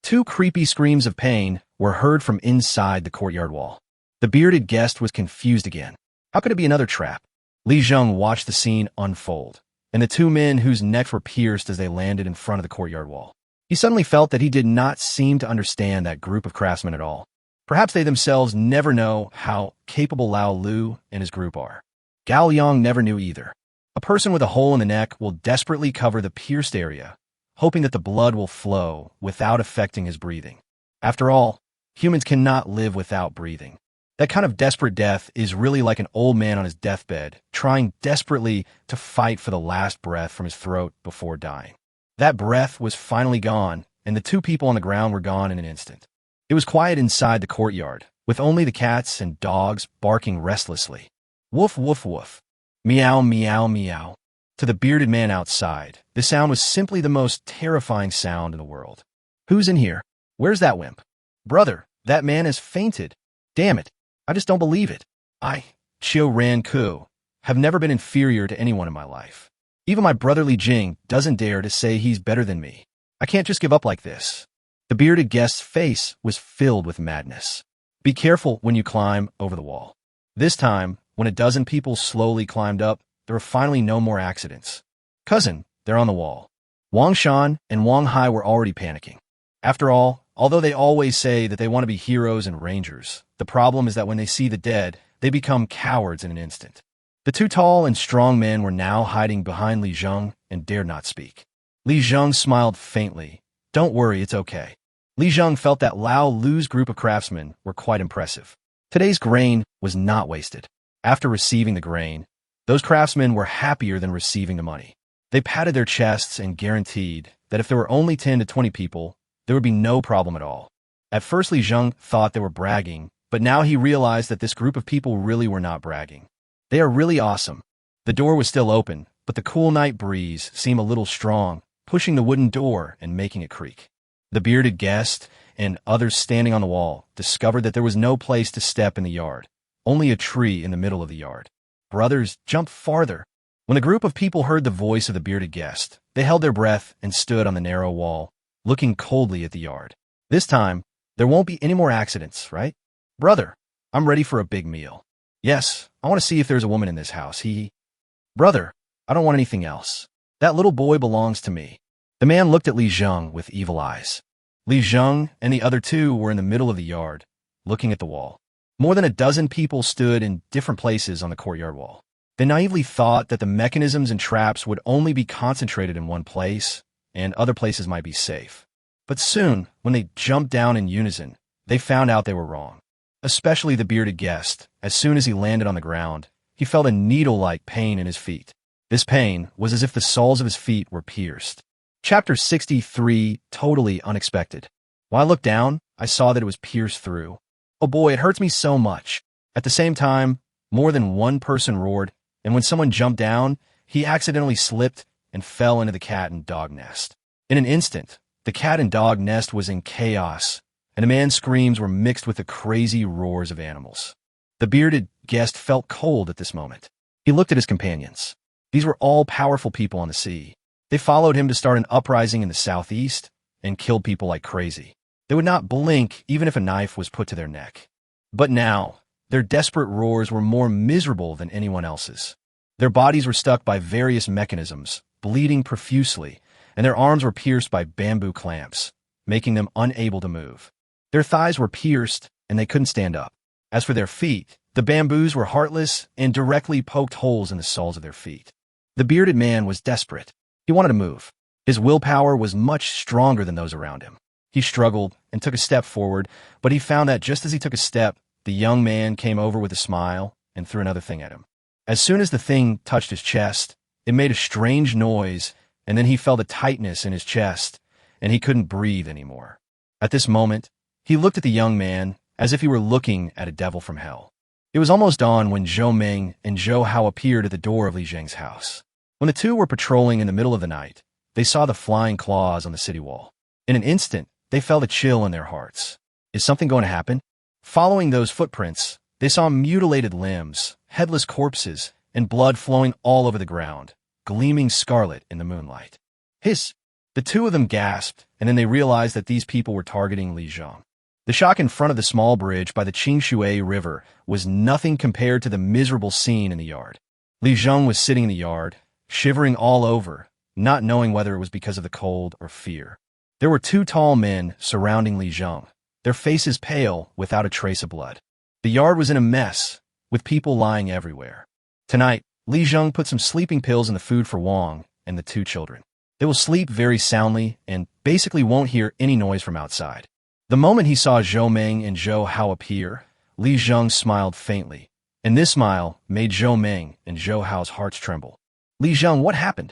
Two creepy screams of pain were heard from inside the courtyard wall. The bearded guest was confused again. How could it be another trap? Li Zheng watched the scene unfold, and the two men whose necks were pierced as they landed in front of the courtyard wall. He suddenly felt that he did not seem to understand that group of craftsmen at all. Perhaps they themselves never know how capable Lao Lu and his group are. Gao Yang never knew either. A person with a hole in the neck will desperately cover the pierced area, hoping that the blood will flow without affecting his breathing. After all, humans cannot live without breathing. That kind of desperate death is really like an old man on his deathbed, trying desperately to fight for the last breath from his throat before dying. That breath was finally gone, and the two people on the ground were gone in an instant. It was quiet inside the courtyard, with only the cats and dogs barking restlessly. Woof, woof, woof. Meow, meow, meow. To the bearded man outside, the sound was simply the most terrifying sound in the world. Who's in here? Where's that wimp? Brother, that man has fainted. Damn it. I just don't believe it. I, Chiu Ran Ku, have never been inferior to anyone in my life. Even my brotherly Jing doesn't dare to say he's better than me. I can't just give up like this. The bearded guest's face was filled with madness. Be careful when you climb over the wall. This time, when a dozen people slowly climbed up, there were finally no more accidents. Cousin, they're on the wall. Wang Shan and Wang Hai were already panicking. After all, although they always say that they want to be heroes and rangers, the problem is that when they see the dead, they become cowards in an instant. The two tall and strong men were now hiding behind Li Zheng and dared not speak. Li Zheng smiled faintly. Don't worry, it's okay. Li Zheng felt that Lao Lu's group of craftsmen were quite impressive. Today's grain was not wasted. After receiving the grain, those craftsmen were happier than receiving the money. They patted their chests and guaranteed that if there were only 10 to 20 people, there would be no problem at all. At first, Li Zheng thought they were bragging, but now he realized that this group of people really were not bragging. They are really awesome. The door was still open, but the cool night breeze seemed a little strong, pushing the wooden door and making it creak. The bearded guest and others standing on the wall discovered that there was no place to step in the yard, only a tree in the middle of the yard. Brothers jumped farther. When the group of people heard the voice of the bearded guest, they held their breath and stood on the narrow wall, looking coldly at the yard. This time, there won't be any more accidents, right? Brother, I'm ready for a big meal. Yes, I want to see if there's a woman in this house. Brother, I don't want anything else. That little boy belongs to me. The man looked at Li Zheng with evil eyes. Li Zheng and the other two were in the middle of the yard, looking at the wall. More than a dozen people stood in different places on the courtyard wall. They naively thought that the mechanisms and traps would only be concentrated in one place, and other places might be safe. But soon, when they jumped down in unison, they found out they were wrong. Especially the bearded guest. As soon as he landed on the ground, he felt a needle-like pain in his feet. This pain was as if the soles of his feet were pierced. Chapter 63, Totally Unexpected. When I looked down, I saw that it was pierced through. Oh boy, it hurts me so much. At the same time, more than one person roared, and when someone jumped down, he accidentally slipped and fell into the cat and dog nest. In an instant, the cat and dog nest was in chaos, and a man's screams were mixed with the crazy roars of animals. The bearded guest felt cold at this moment. He looked at his companions. These were all powerful people on the sea. They followed him to start an uprising in the southeast and killed people like crazy. They would not blink even if a knife was put to their neck. But now, their desperate roars were more miserable than anyone else's. Their bodies were stuck by various mechanisms, bleeding profusely, and their arms were pierced by bamboo clamps, making them unable to move. Their thighs were pierced, and they couldn't stand up. As for their feet, the bamboos were heartless and directly poked holes in the soles of their feet. The bearded man was desperate. He wanted to move. His willpower was much stronger than those around him. He struggled and took a step forward, but he found that just as he took a step, the young man came over with a smile and threw another thing at him. As soon as the thing touched his chest, it made a strange noise, and then he felt a tightness in his chest, and he couldn't breathe anymore. At this moment, he looked at the young man as if he were looking at a devil from hell. It was almost dawn when Zhou Meng and Zhou Hao appeared at the door of Li Zheng's house. When the two were patrolling in the middle of the night, they saw the flying claws on the city wall. In an instant, they felt a chill in their hearts. Is something going to happen? Following those footprints, they saw mutilated limbs, headless corpses, and blood flowing all over the ground, gleaming scarlet in the moonlight. Hiss! The two of them gasped, and then they realized that these people were targeting Li Zheng. The shock in front of the small bridge by the Qinghe River was nothing compared to the miserable scene in the yard. Li Zheng was sitting in the yard, shivering all over, not knowing whether it was because of the cold or fear. There were two tall men surrounding Li Zheng, their faces pale without a trace of blood. The yard was in a mess, with people lying everywhere. Tonight, Li Zheng put some sleeping pills in the food for Wang and the two children. They will sleep very soundly and basically won't hear any noise from outside. The moment he saw Zhou Meng and Zhou Hao appear, Li Zheng smiled faintly, and this smile made Zhou Ming and Zhou Hao's hearts tremble. Li Zheng, what happened?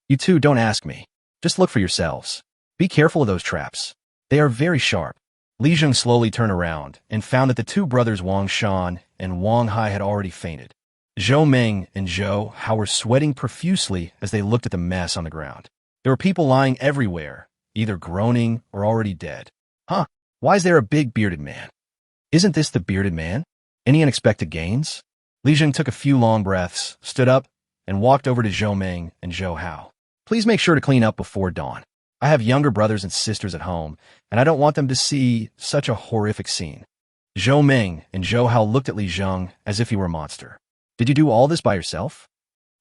You two don't ask me. Just look for yourselves. Be careful of those traps. They are very sharp. Li Zheng slowly turned around and found that the two brothers Wang Shan and Wang Hai had already fainted. Zhou Ming and Zhou Hao were sweating profusely as they looked at the mess on the ground. There were people lying everywhere, either groaning or already dead. Huh? Why is there a big bearded man? Isn't this the bearded man? Any unexpected gains? Li Zheng took a few long breaths, stood up, and walked over to Zhou Ming and Zhou Hao. Please make sure to clean up before dawn. I have younger brothers and sisters at home, and I don't want them to see such a horrific scene. Zhou Ming and Zhou Hao looked at Li Zheng as if he were a monster. Did you do all this by yourself?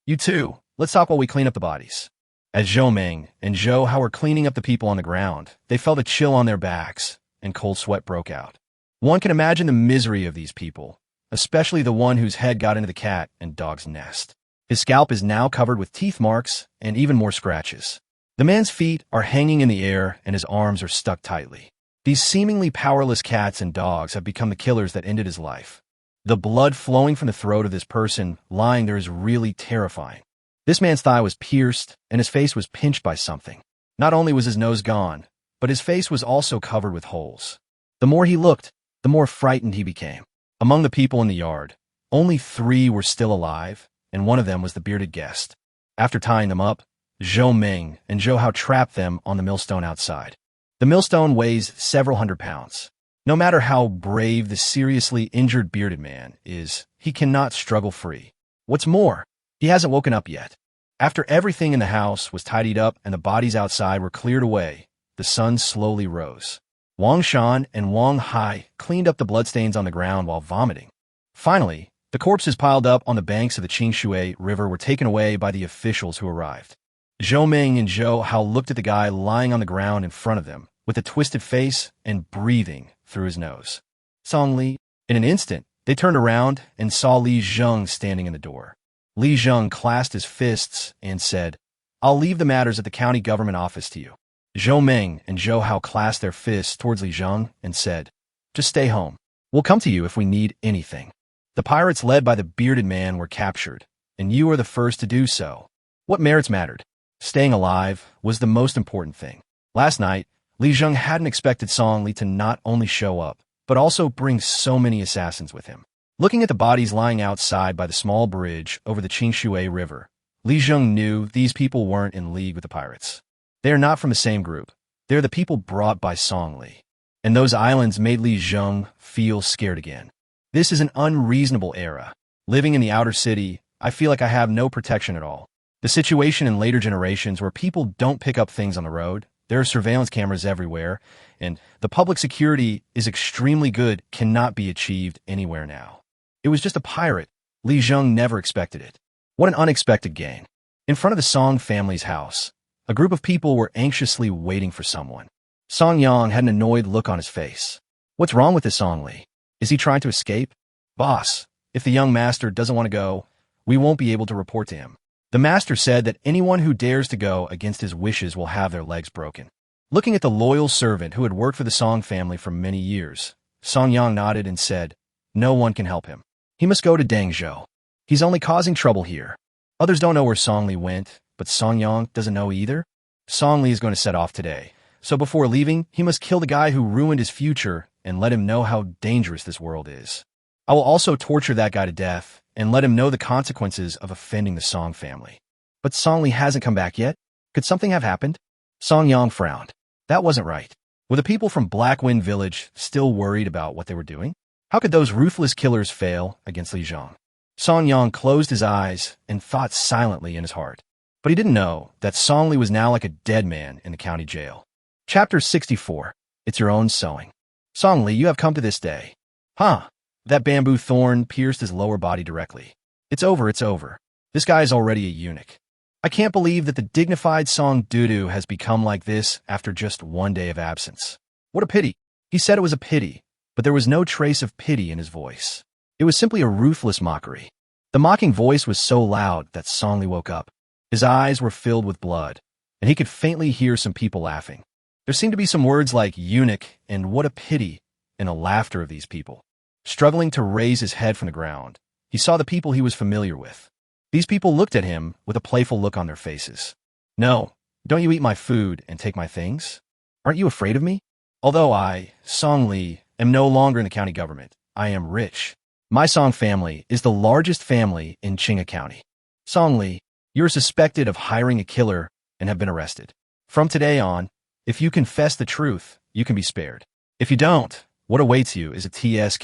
You too. Let's talk while we clean up the bodies. As Zhou Ming and Zhou Hao were cleaning up the people on the ground, they felt a chill on their backs, and cold sweat broke out. One can imagine the misery of these people, especially the one whose head got into the cat and dog's nest. His scalp is now covered with teeth marks and even more scratches. The man's feet are hanging in the air and his arms are stuck tightly. These seemingly powerless cats and dogs have become the killers that ended his life. The blood flowing from the throat of this person lying there is really terrifying. This man's thigh was pierced and his face was pinched by something. Not only was his nose gone, but his face was also covered with holes. The more he looked, the more frightened he became. Among the people in the yard, only 3 were still alive, and one of them was the bearded guest. After tying them up, Zhou Ming and Zhou Hao trapped them on the millstone outside. The millstone weighs several hundred pounds. No matter how brave the seriously injured bearded man is, he cannot struggle free. What's more, he hasn't woken up yet. After everything in the house was tidied up and the bodies outside were cleared away, the sun slowly rose. Wang Shan and Wang Hai cleaned up the bloodstains on the ground while vomiting. Finally, the corpses piled up on the banks of the Qinghe River were taken away by the officials who arrived. Zhou Ming and Zhou Hao looked at the guy lying on the ground in front of them, with a twisted face and breathing through his nose. Song Li. In an instant, they turned around and saw Li Zheng standing in the door. Li Zheng clasped his fists and said, I'll leave the matters at the county government office to you. Zhou Ming and Zhou Hao clasped their fists towards Li Zheng and said, just stay home. We'll come to you if we need anything. The pirates led by the bearded man were captured, and you are the first to do so. What merits mattered? Staying alive was the most important thing. Last night, Li Zheng hadn't expected Song Li to not only show up, but also bring so many assassins with him. Looking at the bodies lying outside by the small bridge over the Qinghe River, Li Zheng knew these people weren't in league with the pirates. They are not from the same group. They are the people brought by Song Li. And those islands made Li Zheng feel scared again. This is an unreasonable era. Living in the outer city, I feel like I have no protection at all. The situation in later generations where people don't pick up things on the road, there are surveillance cameras everywhere, and the public security is extremely good cannot be achieved anywhere now. It was just a pirate. Li Zheng never expected it. What an unexpected gain. In front of the Song family's house, a group of people were anxiously waiting for someone. Song Yang had an annoyed look on his face. What's wrong with this Song Li? Is he trying to escape? Boss, if the young master doesn't want to go, we won't be able to report to him. The master said that anyone who dares to go against his wishes will have their legs broken. Looking at the loyal servant who had worked for the Song family for many years, Song Yang nodded and said, no one can help him. He must go to Dangzhou. He's only causing trouble here. Others don't know where Song Li went, but Song Yang doesn't know either. Song Li is going to set off today, so before leaving, he must kill the guy who ruined his future and let him know how dangerous this world is. I will also torture that guy to death and let him know the consequences of offending the Song family. But Song Li hasn't come back yet. Could something have happened? Song Yang frowned. That wasn't right. Were the people from Blackwind Village still worried about what they were doing? How could those ruthless killers fail against Li Zheng? Song Yang closed his eyes and thought silently in his heart. But he didn't know that Song Li was now like a dead man in the county jail. Chapter 64. It's your own sowing. Song Li, you have come to this day. Huh. That bamboo thorn pierced his lower body directly. It's over, it's over. This guy is already a eunuch. I can't believe that the dignified Song Dudu has become like this after just one day of absence. What a pity. He said it was a pity, but there was no trace of pity in his voice. It was simply a ruthless mockery. The mocking voice was so loud that Song Li woke up. His eyes were filled with blood, and he could faintly hear some people laughing. There seemed to be some words like eunuch and what a pity in the laughter of these people. struggling to raise his head from the ground. He saw the people he was familiar with. These people looked at him with a playful look on their faces. No, don't you eat my food and take my things? Aren't you afraid of me? Although I, Song Li, am no longer in the county government, I am rich. My Song family is the largest family in Qinghe County. Song Li, you're suspected of hiring a killer and have been arrested. From today on, if you confess the truth, you can be spared. If you don't, what awaits you is a TSK.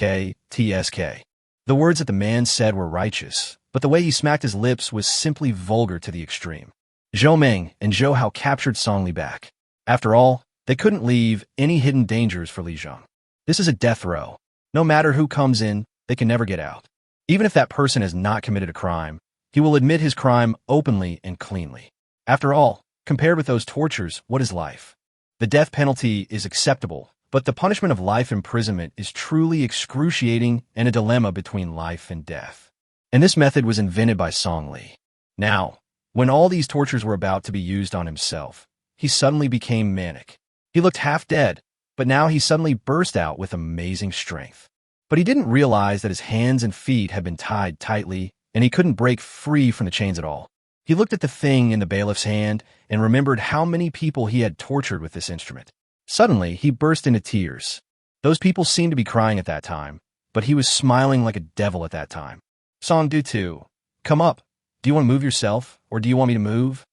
The words that the man said were righteous, but the way he smacked his lips was simply vulgar to the extreme. Zhou Meng and Zhou Hao captured Song Li back. After all, they couldn't leave any hidden dangers for Li Zheng. This is a death row. No matter who comes in, they can never get out. Even if that person has not committed a crime, he will admit his crime openly and cleanly. After all, compared with those tortures, what is life? The death penalty is acceptable, but the punishment of life imprisonment is truly excruciating and a dilemma between life and death. And this method was invented by Song Li. Now, when all these tortures were about to be used on himself, he suddenly became manic. He looked half dead, but now he suddenly burst out with amazing strength. But he didn't realize that his hands and feet had been tied tightly, and he couldn't break free from the chains at all. He looked at the thing in the bailiff's hand and remembered how many people he had tortured with this instrument. Suddenly, he burst into tears. Those people seemed to be crying at that time, but he was smiling like a devil at that time. Song Du too. Come up. Do you want to move yourself, or do you want me to move?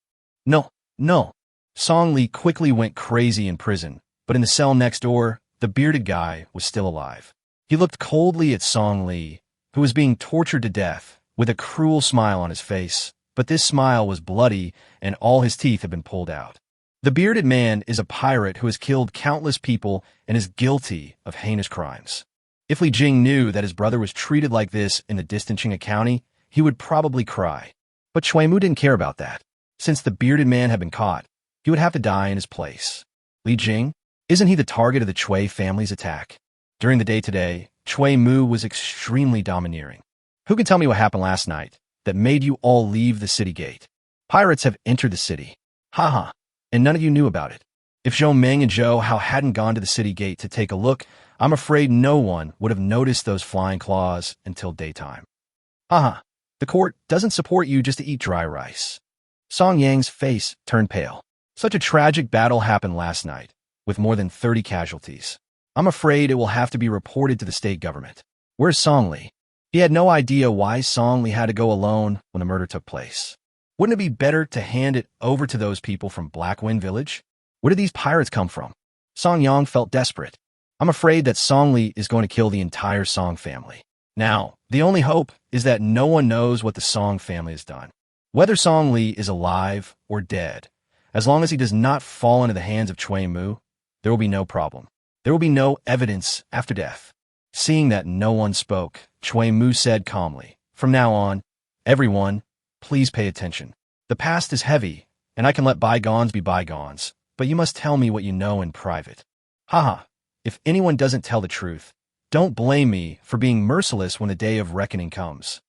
No. Song Li quickly went crazy in prison, but in the cell next door, the bearded guy was still alive. He looked coldly at Song Li, who was being tortured to death, with a cruel smile on his face, but this smile was bloody and all his teeth had been pulled out. The bearded man is a pirate who has killed countless people and is guilty of heinous crimes. If Li Jing knew that his brother was treated like this in the distant Qinghe County, he would probably cry. But Cui Mu didn't care about that. Since the bearded man had been caught, he would have to die in his place. Li Jing? Isn't he the target of the Cui family's attack? During the day today, Cui Mu was extremely domineering. Who can tell me what happened last night that made you all leave the city gate? Pirates have entered the city. Haha. And none of you knew about it. If Zhou Meng and Zhou Hao hadn't gone to the city gate to take a look, I'm afraid no one would have noticed those flying claws until daytime. Haha. The court doesn't support you just to eat dry rice. Song Yang's face turned pale. Such a tragic battle happened last night, with more than 30 casualties. I'm afraid it will have to be reported to the state government. Where's Song Li? He had no idea why Song Li had to go alone when the murder took place. Wouldn't it be better to hand it over to those people from Black Wind Village? Where did these pirates come from? Song Yang felt desperate. I'm afraid that Song Li is going to kill the entire Song family. Now, the only hope is that no one knows what the Song family has done. Whether Song Li is alive or dead, as long as he does not fall into the hands of Cui Mu, there will be no problem. There will be no evidence after death. Seeing that no one spoke, Cui Mu said calmly, "From now on, everyone, please pay attention. The past is heavy, and I can let bygones be bygones, but you must tell me what you know in private. Haha, if anyone doesn't tell the truth, don't blame me for being merciless when the day of reckoning comes."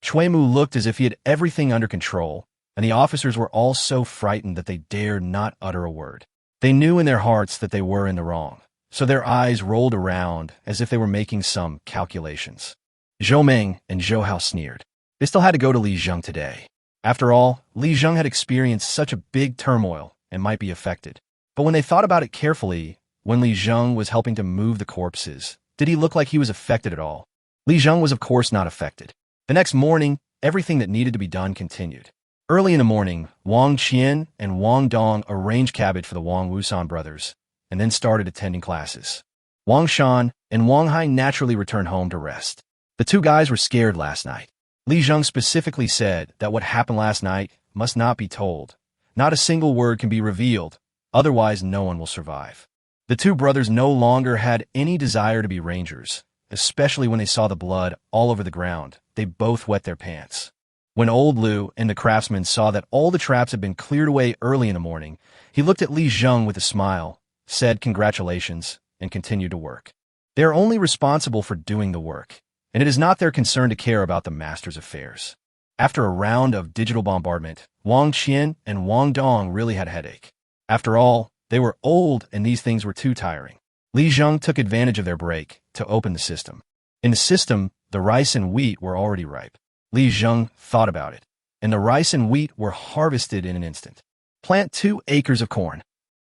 Cui Mu looked as if he had everything under control, and the officers were all so frightened that they dared not utter a word. They knew in their hearts that they were in the wrong, so their eyes rolled around as if they were making some calculations. Zhou Meng and Zhou Hao sneered. They still had to go to Li Zheng today. After all, Li Zheng had experienced such a big turmoil and might be affected. But when they thought about it carefully, when Li Zheng was helping to move the corpses, did he look like he was affected at all? Li Zheng was of course not affected. The next morning, everything that needed to be done continued. Early in the morning, Wang Qian and Wang Dong arranged cabbage for the Wang Wusan brothers, and then started attending classes. Wang Shan and Wang Hai naturally returned home to rest. The two guys were scared last night. Li Zheng specifically said that what happened last night must not be told. Not a single word can be revealed, otherwise no one will survive. The two brothers no longer had any desire to be rangers, especially when they saw the blood all over the ground. They both wet their pants. When old Lu and the craftsman saw that all the traps had been cleared away early in the morning, he looked at Li Zheng with a smile, said congratulations, and continued to work. They are only responsible for doing the work, and it is not their concern to care about the master's affairs. After a round of digital bombardment, Wang Qian and Wang Dong really had a headache. After all, they were old and these things were too tiring. Li Zheng took advantage of their break to open the system. In the system, the rice and wheat were already ripe. Li Zheng thought about it, and the rice and wheat were harvested in an instant. Plant 2 acres of corn.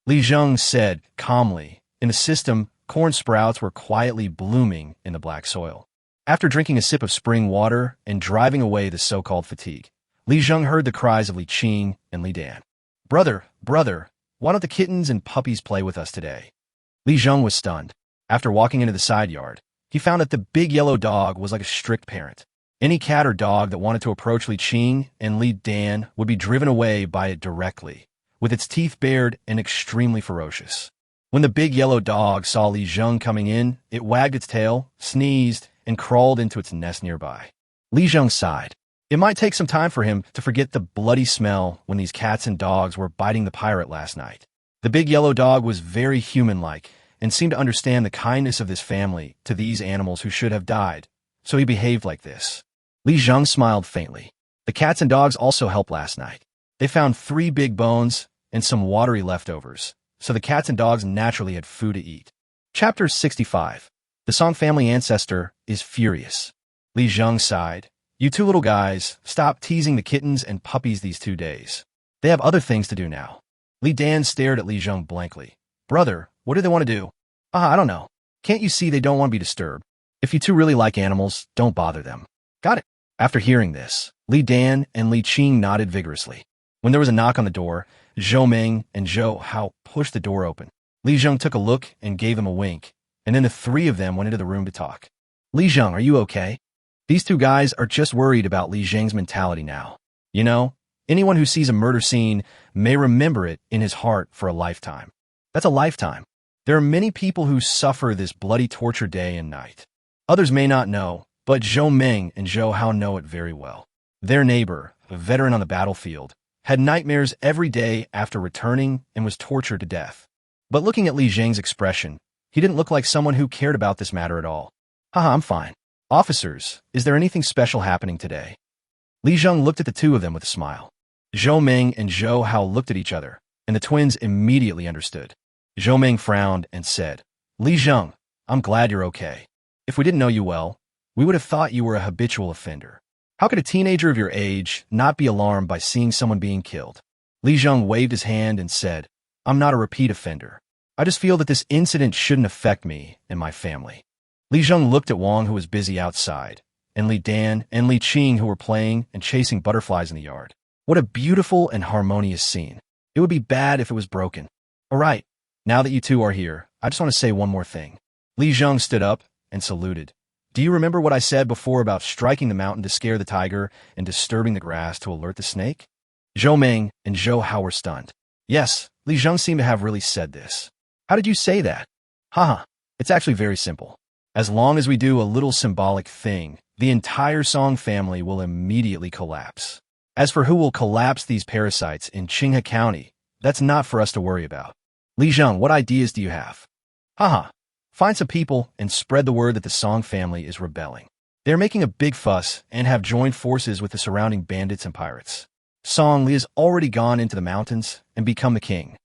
Li Zheng said calmly. In the system, corn sprouts were quietly blooming in the black soil. After drinking a sip of spring water and driving away the so-called fatigue, Li Zheng heard the cries of Li Qing and Li Dan. Brother, brother, why don't the kittens and puppies play with us today? Li Zheng was stunned. After walking into the side yard, he found that the big yellow dog was like a strict parent. Any cat or dog that wanted to approach Li Qing and Li Dan would be driven away by it directly, with its teeth bared and extremely ferocious. When the big yellow dog saw Li Zheng coming in, it wagged its tail, sneezed, and crawled into its nest nearby. Li Zheng sighed. It might take some time for him to forget the bloody smell when these cats and dogs were biting the pirate last night. The big yellow dog was very human-like and seemed to understand the kindness of this family to these animals who should have died, so he behaved like this. Li Zheng smiled faintly. The cats and dogs also helped last night. They found 3 big bones and some watery leftovers, so the cats and dogs naturally had food to eat. Chapter 65. The Song family ancestor is furious. Li Zheng sighed. You 2 little guys, stop teasing the kittens and puppies these 2 days. They have other things to do now. Li Dan stared at Li Zheng blankly. Brother, what do they want to do? I don't know. Can't you see they don't want to be disturbed? If you 2 really like animals, don't bother them. Got it. After hearing this, Li Dan and Li Qing nodded vigorously. When there was a knock on the door, Zhou Meng and Zhou Hao pushed the door open. Li Zheng took a look and gave them a wink, and then the 3 of them went into the room to talk. Li Zheng, are you okay? These 2 guys are just worried about Li Zheng's mentality now. You know, anyone who sees a murder scene may remember it in his heart for a lifetime. That's a lifetime. There are many people who suffer this bloody torture day and night. Others may not know, but Zhou Meng and Zhou Hao know it very well. Their neighbor, a veteran on the battlefield, had nightmares every day after returning and was tortured to death. But looking at Li Zheng's expression, he didn't look like someone who cared about this matter at all. Haha, I'm fine. Officers, is there anything special happening today? Li Zheng looked at the 2 of them with a smile. Zhou Meng and Zhou Hao looked at each other, and the twins immediately understood. Zhou Meng frowned and said, Li Zheng, I'm glad you're okay. If we didn't know you well, we would have thought you were a habitual offender. How could a teenager of your age not be alarmed by seeing someone being killed? Li Zheng waved his hand and said, I'm not a repeat offender. I just feel that this incident shouldn't affect me and my family. Li Zheng looked at Wang, who was busy outside, and Li Dan and Li Qing, who were playing and chasing butterflies in the yard. What a beautiful and harmonious scene. It would be bad if it was broken. All right, now that you 2 are here, I just want to say one more thing. Li Zheng stood up and saluted. Do you remember what I said before about striking the mountain to scare the tiger and disturbing the grass to alert the snake? Zhou Meng and Zhou Hao were stunned. Yes, Li Zheng seemed to have really said this. How did you say that? Haha, it's actually very simple. As long as we do a little symbolic thing, the entire Song family will immediately collapse. As for who will collapse these parasites in Qinghe County, that's not for us to worry about. Li Zheng, what ideas do you have? Haha, find some people and spread the word that the Song family is rebelling. They're making a big fuss and have joined forces with the surrounding bandits and pirates. Song Li has already gone into the mountains and become the king.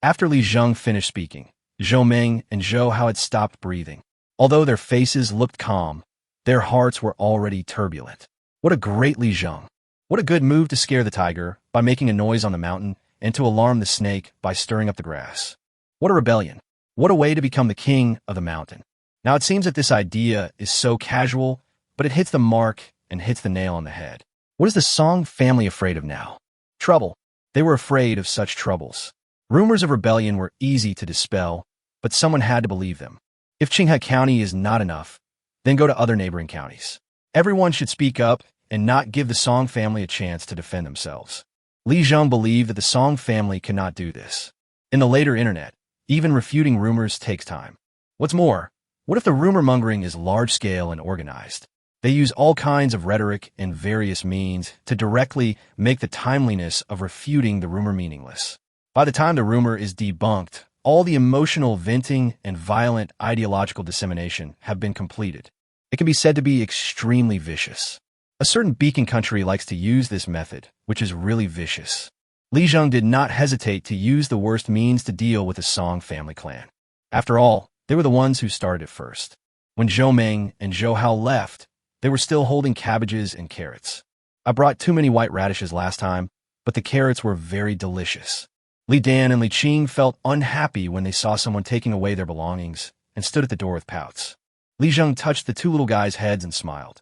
After Li Zheng finished speaking, Zhou Meng and Zhou Hao had stopped breathing. Although their faces looked calm, their hearts were already turbulent. What a great Li Zheng. What a good move to scare the tiger by making a noise on the mountain and to alarm the snake by stirring up the grass. What a rebellion. What a way to become the king of the mountain. Now it seems that this idea is so casual, but it hits the mark and hits the nail on the head. What is the Song family afraid of now? Trouble. They were afraid of such troubles. Rumors of rebellion were easy to dispel, but someone had to believe them. If Qinghe County is not enough, then go to other neighboring counties. Everyone should speak up and not give the Song family a chance to defend themselves. Li Zheng believed that the Song family cannot do this. In the later internet, even refuting rumors takes time. What's more, what if the rumor-mongering is large-scale and organized? They use all kinds of rhetoric and various means to directly make the timeliness of refuting the rumor meaningless. By the time the rumor is debunked, all the emotional venting and violent ideological dissemination have been completed. It can be said to be extremely vicious. A certain beacon country likes to use this method, which is really vicious. Li Zheng did not hesitate to use the worst means to deal with the Song family clan. After all, they were the ones who started it first. When Zhou Ming and Zhou Hao left, they were still holding cabbages and carrots. I brought too many white radishes last time, but the carrots were very delicious. Li Dan and Li Qing felt unhappy when they saw someone taking away their belongings and stood at the door with pouts. Li Zheng touched the two little guys' heads and smiled.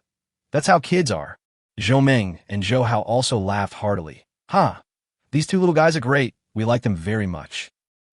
That's how kids are. Zhou Ming and Zhou Hao also laughed heartily. These two little guys are great. We like them very much.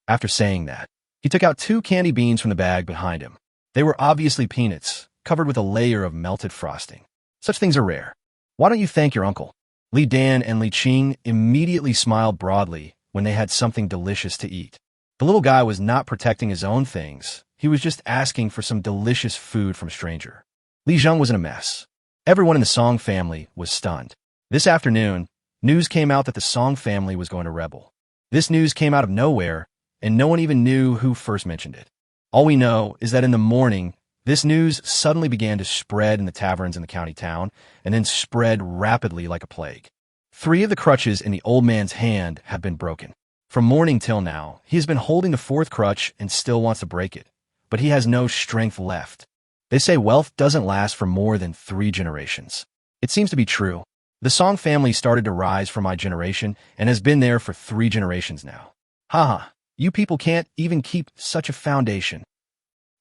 After saying that, he took out 2 candy beans from the bag behind him. They were obviously peanuts, covered with a layer of melted frosting. Such things are rare. Why don't you thank your uncle? Li Dan and Li Qing immediately smiled broadly when they had something delicious to eat. The little guy was not protecting his own things. He was just asking for some delicious food from a stranger. Li Zheng was in a mess. Everyone in the Song family was stunned. This afternoon, news came out that the Song family was going to rebel. This news came out of nowhere, and no one even knew who first mentioned it. All we know is that in the morning, this news suddenly began to spread in the taverns in the county town, and then spread rapidly like a plague. 3 of the crutches in the old man's hand have been broken. From morning till now, he has been holding the 4th crutch and still wants to break it, but he has no strength left. They say wealth doesn't last for more than 3 generations. It seems to be true. The Song family started to rise from my generation and has been there for 3 generations now. You people can't even keep such a foundation.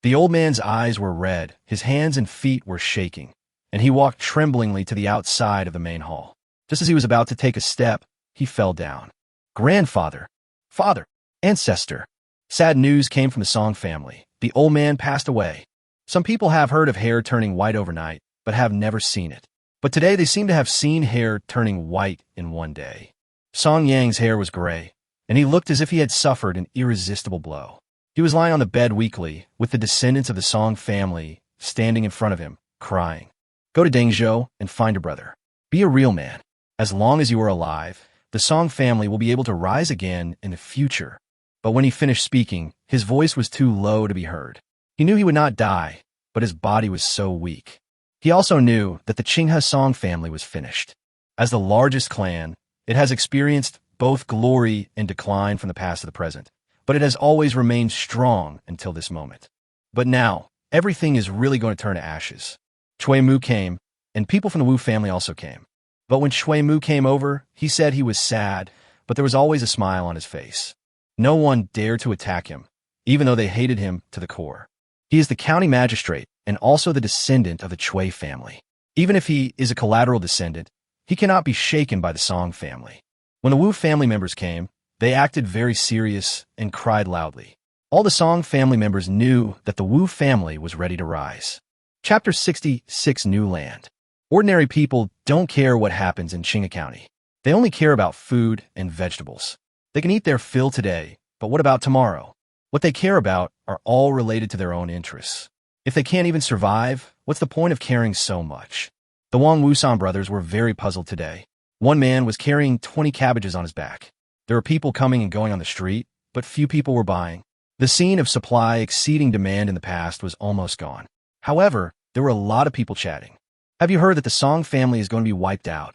The old man's eyes were red, his hands and feet were shaking, and he walked tremblingly to the outside of the main hall. Just as he was about to take a step, he fell down. Grandfather, father, ancestor. Sad news came from the Song family. The old man passed away. Some people have heard of hair turning white overnight, but have never seen it. But today they seem to have seen hair turning white in one day. Song Yang's hair was gray, and he looked as if he had suffered an irresistible blow. He was lying on the bed weakly, with the descendants of the Song family standing in front of him, crying. Go to Dengzhou and find your brother. Be a real man. As long as you are alive, the Song family will be able to rise again in the future. But when he finished speaking, his voice was too low to be heard. He knew he would not die, but his body was so weak. He also knew that the Qinghe Song family was finished. As the largest clan, it has experienced both glory and decline from the past to the present, but it has always remained strong until this moment. But now, everything is really going to turn to ashes. Chui Mu came, and people from the Wu family also came. But when Chui Mu came over, he said he was sad, but there was always a smile on his face. No one dared to attack him, even though they hated him to the core. He is the county magistrate and also the descendant of the Chui family. Even if he is a collateral descendant, he cannot be shaken by the Song family. When the Wu family members came, they acted very serious and cried loudly. All the Song family members knew that the Wu family was ready to rise. Chapter 66, New Land. Ordinary people don't care what happens in Qinghe County. They only care about food and vegetables. They can eat their fill today, but what about tomorrow? What they care about are all related to their own interests. If they can't even survive, what's the point of caring so much? The Wang Wusan brothers were very puzzled today. One man was carrying 20 cabbages on his back. There were people coming and going on the street, but few people were buying. The scene of supply exceeding demand in the past was almost gone. However, there were a lot of people chatting. Have you heard that the Song family is going to be wiped out?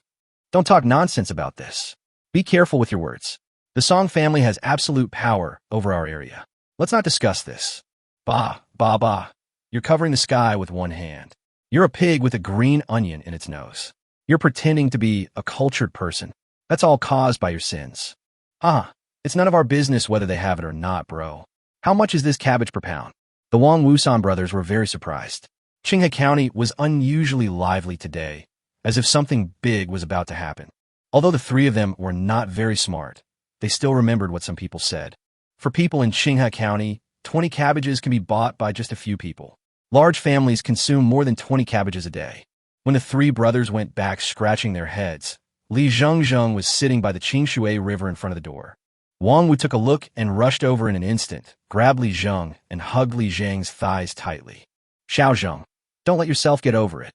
Don't talk nonsense about this. Be careful with your words. The Song family has absolute power over our area. Let's not discuss this. Bah. You're covering the sky with one hand. You're a pig with a green onion in its nose. You're pretending to be a cultured person. That's all caused by your sins. It's none of our business whether they have it or not, bro. How much is this cabbage per pound? The Wang Wusan brothers were very surprised. Qinghe County was unusually lively today, as if something big was about to happen. Although the 3 of them were not very smart, they still remembered what some people said. For people in Qinghe County, 20 cabbages can be bought by just a few people. Large families consume more than 20 cabbages a day. When the 3 brothers went back scratching their heads, Li Zhengzheng was sitting by the Qingshui River in front of the door. Wang Wu took a look and rushed over in an instant, grabbed Li Zheng, and hugged Li Zheng's thighs tightly. Xiao Zheng, don't let yourself get over it.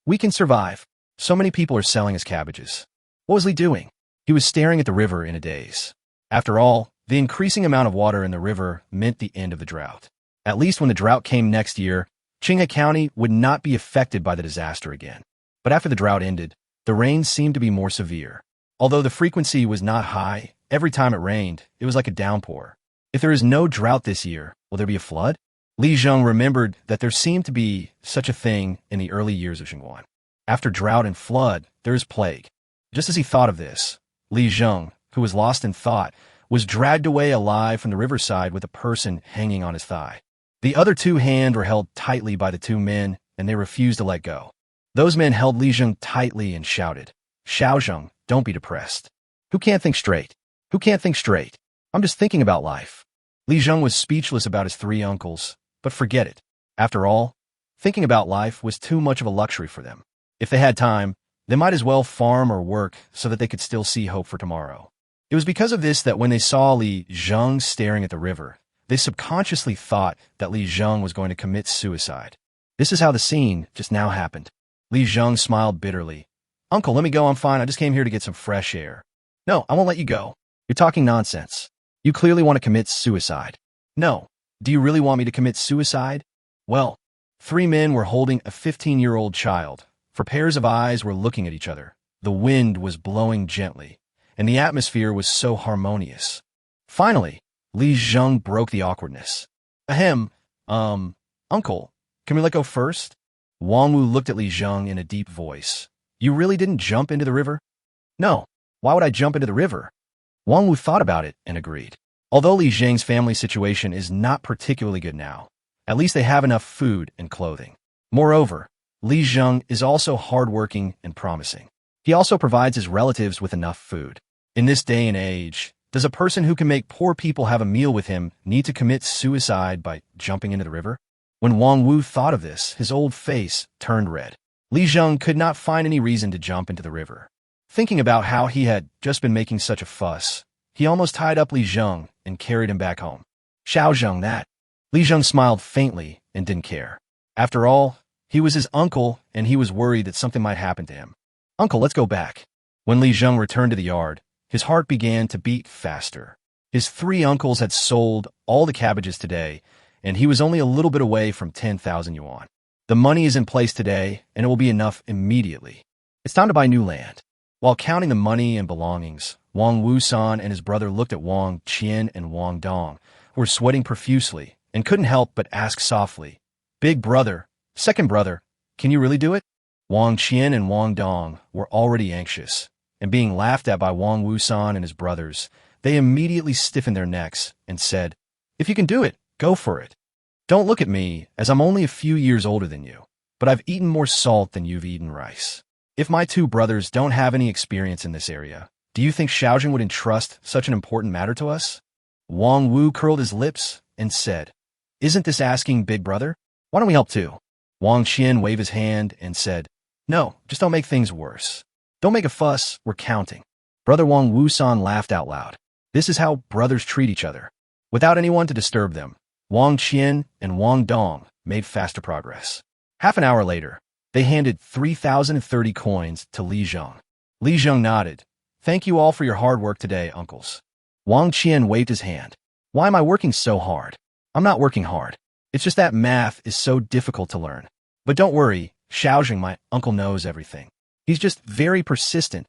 We can survive. So many people are selling us cabbages. What was Li doing? He was staring at the river in a daze. After all, the increasing amount of water in the river meant the end of the drought. At least when the drought came next year, Qinghe County would not be affected by the disaster again. But after the drought ended, the rains seemed to be more severe. Although the frequency was not high, every time it rained, it was like a downpour. If there is no drought this year, will there be a flood? Li Zheng remembered that there seemed to be such a thing in the early years of Zhenguan. After drought and flood, there is plague. Just as he thought of this, Li Zheng, who was lost in thought, was dragged away alive from the riverside with a person hanging on his thigh. The other two hands were held tightly by the two men, and they refused to let go. Those men held Li Zheng tightly and shouted, "Xiaozheng, don't be depressed. Who can't think straight? Who can't think straight? I'm just thinking about life." Li Zheng was speechless about his three uncles, but forget it. After all, thinking about life was too much of a luxury for them. If they had time, they might as well farm or work so that they could still see hope for tomorrow. It was because of this that when they saw Li Zheng staring at the river, they subconsciously thought that Li Zheng was going to commit suicide. This is how the scene just now happened. Li Zheng smiled bitterly. "Uncle, let me go, I'm fine, I just came here to get some fresh air." "No, I won't let you go. You're talking nonsense. You clearly want to commit suicide." "No. Do you really want me to commit suicide?" Well, three men were holding a 15-year-old child, for pairs of eyes were looking at each other. The wind was blowing gently, and the atmosphere was so harmonious. Finally, Li Zheng broke the awkwardness. "Ahem, Uncle, can we let go first?" Wang Wu looked at Li Zheng in a deep voice. "You really didn't jump into the river?" "No. Why would I jump into the river?" Wang Wu thought about it and agreed. Although Li Zheng's family situation is not particularly good now, at least they have enough food and clothing. Moreover, Li Zheng is also hardworking and promising. He also provides his relatives with enough food. In this day and age, does a person who can make poor people have a meal with him need to commit suicide by jumping into the river? When Wang Wu thought of this, his old face turned red. Li Zheng could not find any reason to jump into the river. Thinking about how he had just been making such a fuss, he almost tied up Li Zheng and carried him back home. "Xiaozheng, that." Li Zheng smiled faintly and didn't care. After all, he was his uncle, and he was worried that something might happen to him. "Uncle, let's go back." When Li Zheng returned to the yard, his heart began to beat faster. His three uncles had sold all the cabbages today, and he was only a little bit away from 10,000 yuan. The money is in place today, and it will be enough immediately. It's time to buy new land. While counting the money and belongings, Wang Wusan and his brother looked at Wang Qian and Wang Dong, who were sweating profusely, and couldn't help but ask softly, "Big brother, second brother, can you really do it?" Wang Qian and Wang Dong were already anxious, and being laughed at by Wang Wusan and his brothers, they immediately stiffened their necks and said, "If you can do it, go for it. Don't look at me, as I'm only a few years older than you, but I've eaten more salt than you've eaten rice. If my two brothers don't have any experience in this area, do you think Xiaozheng would entrust such an important matter to us?" Wang Wu curled his lips and said, "Isn't this asking, big brother? Why don't we help too?" Wang Qian waved his hand and said, "No, just don't make things worse. Don't make a fuss, we're counting." Brother Wang Wusan laughed out loud. This is how brothers treat each other. Without anyone to disturb them, Wang Qian and Wang Dong made faster progress. Half an hour later, they handed 3,030 coins to Li Zheng. Li Zheng nodded. "Thank you all for your hard work today, uncles." Wang Qian waved his hand. "Why am I working so hard? I'm not working hard. It's just that math is so difficult to learn. But don't worry, Xiaozheng, my uncle, knows everything. He's just very persistent."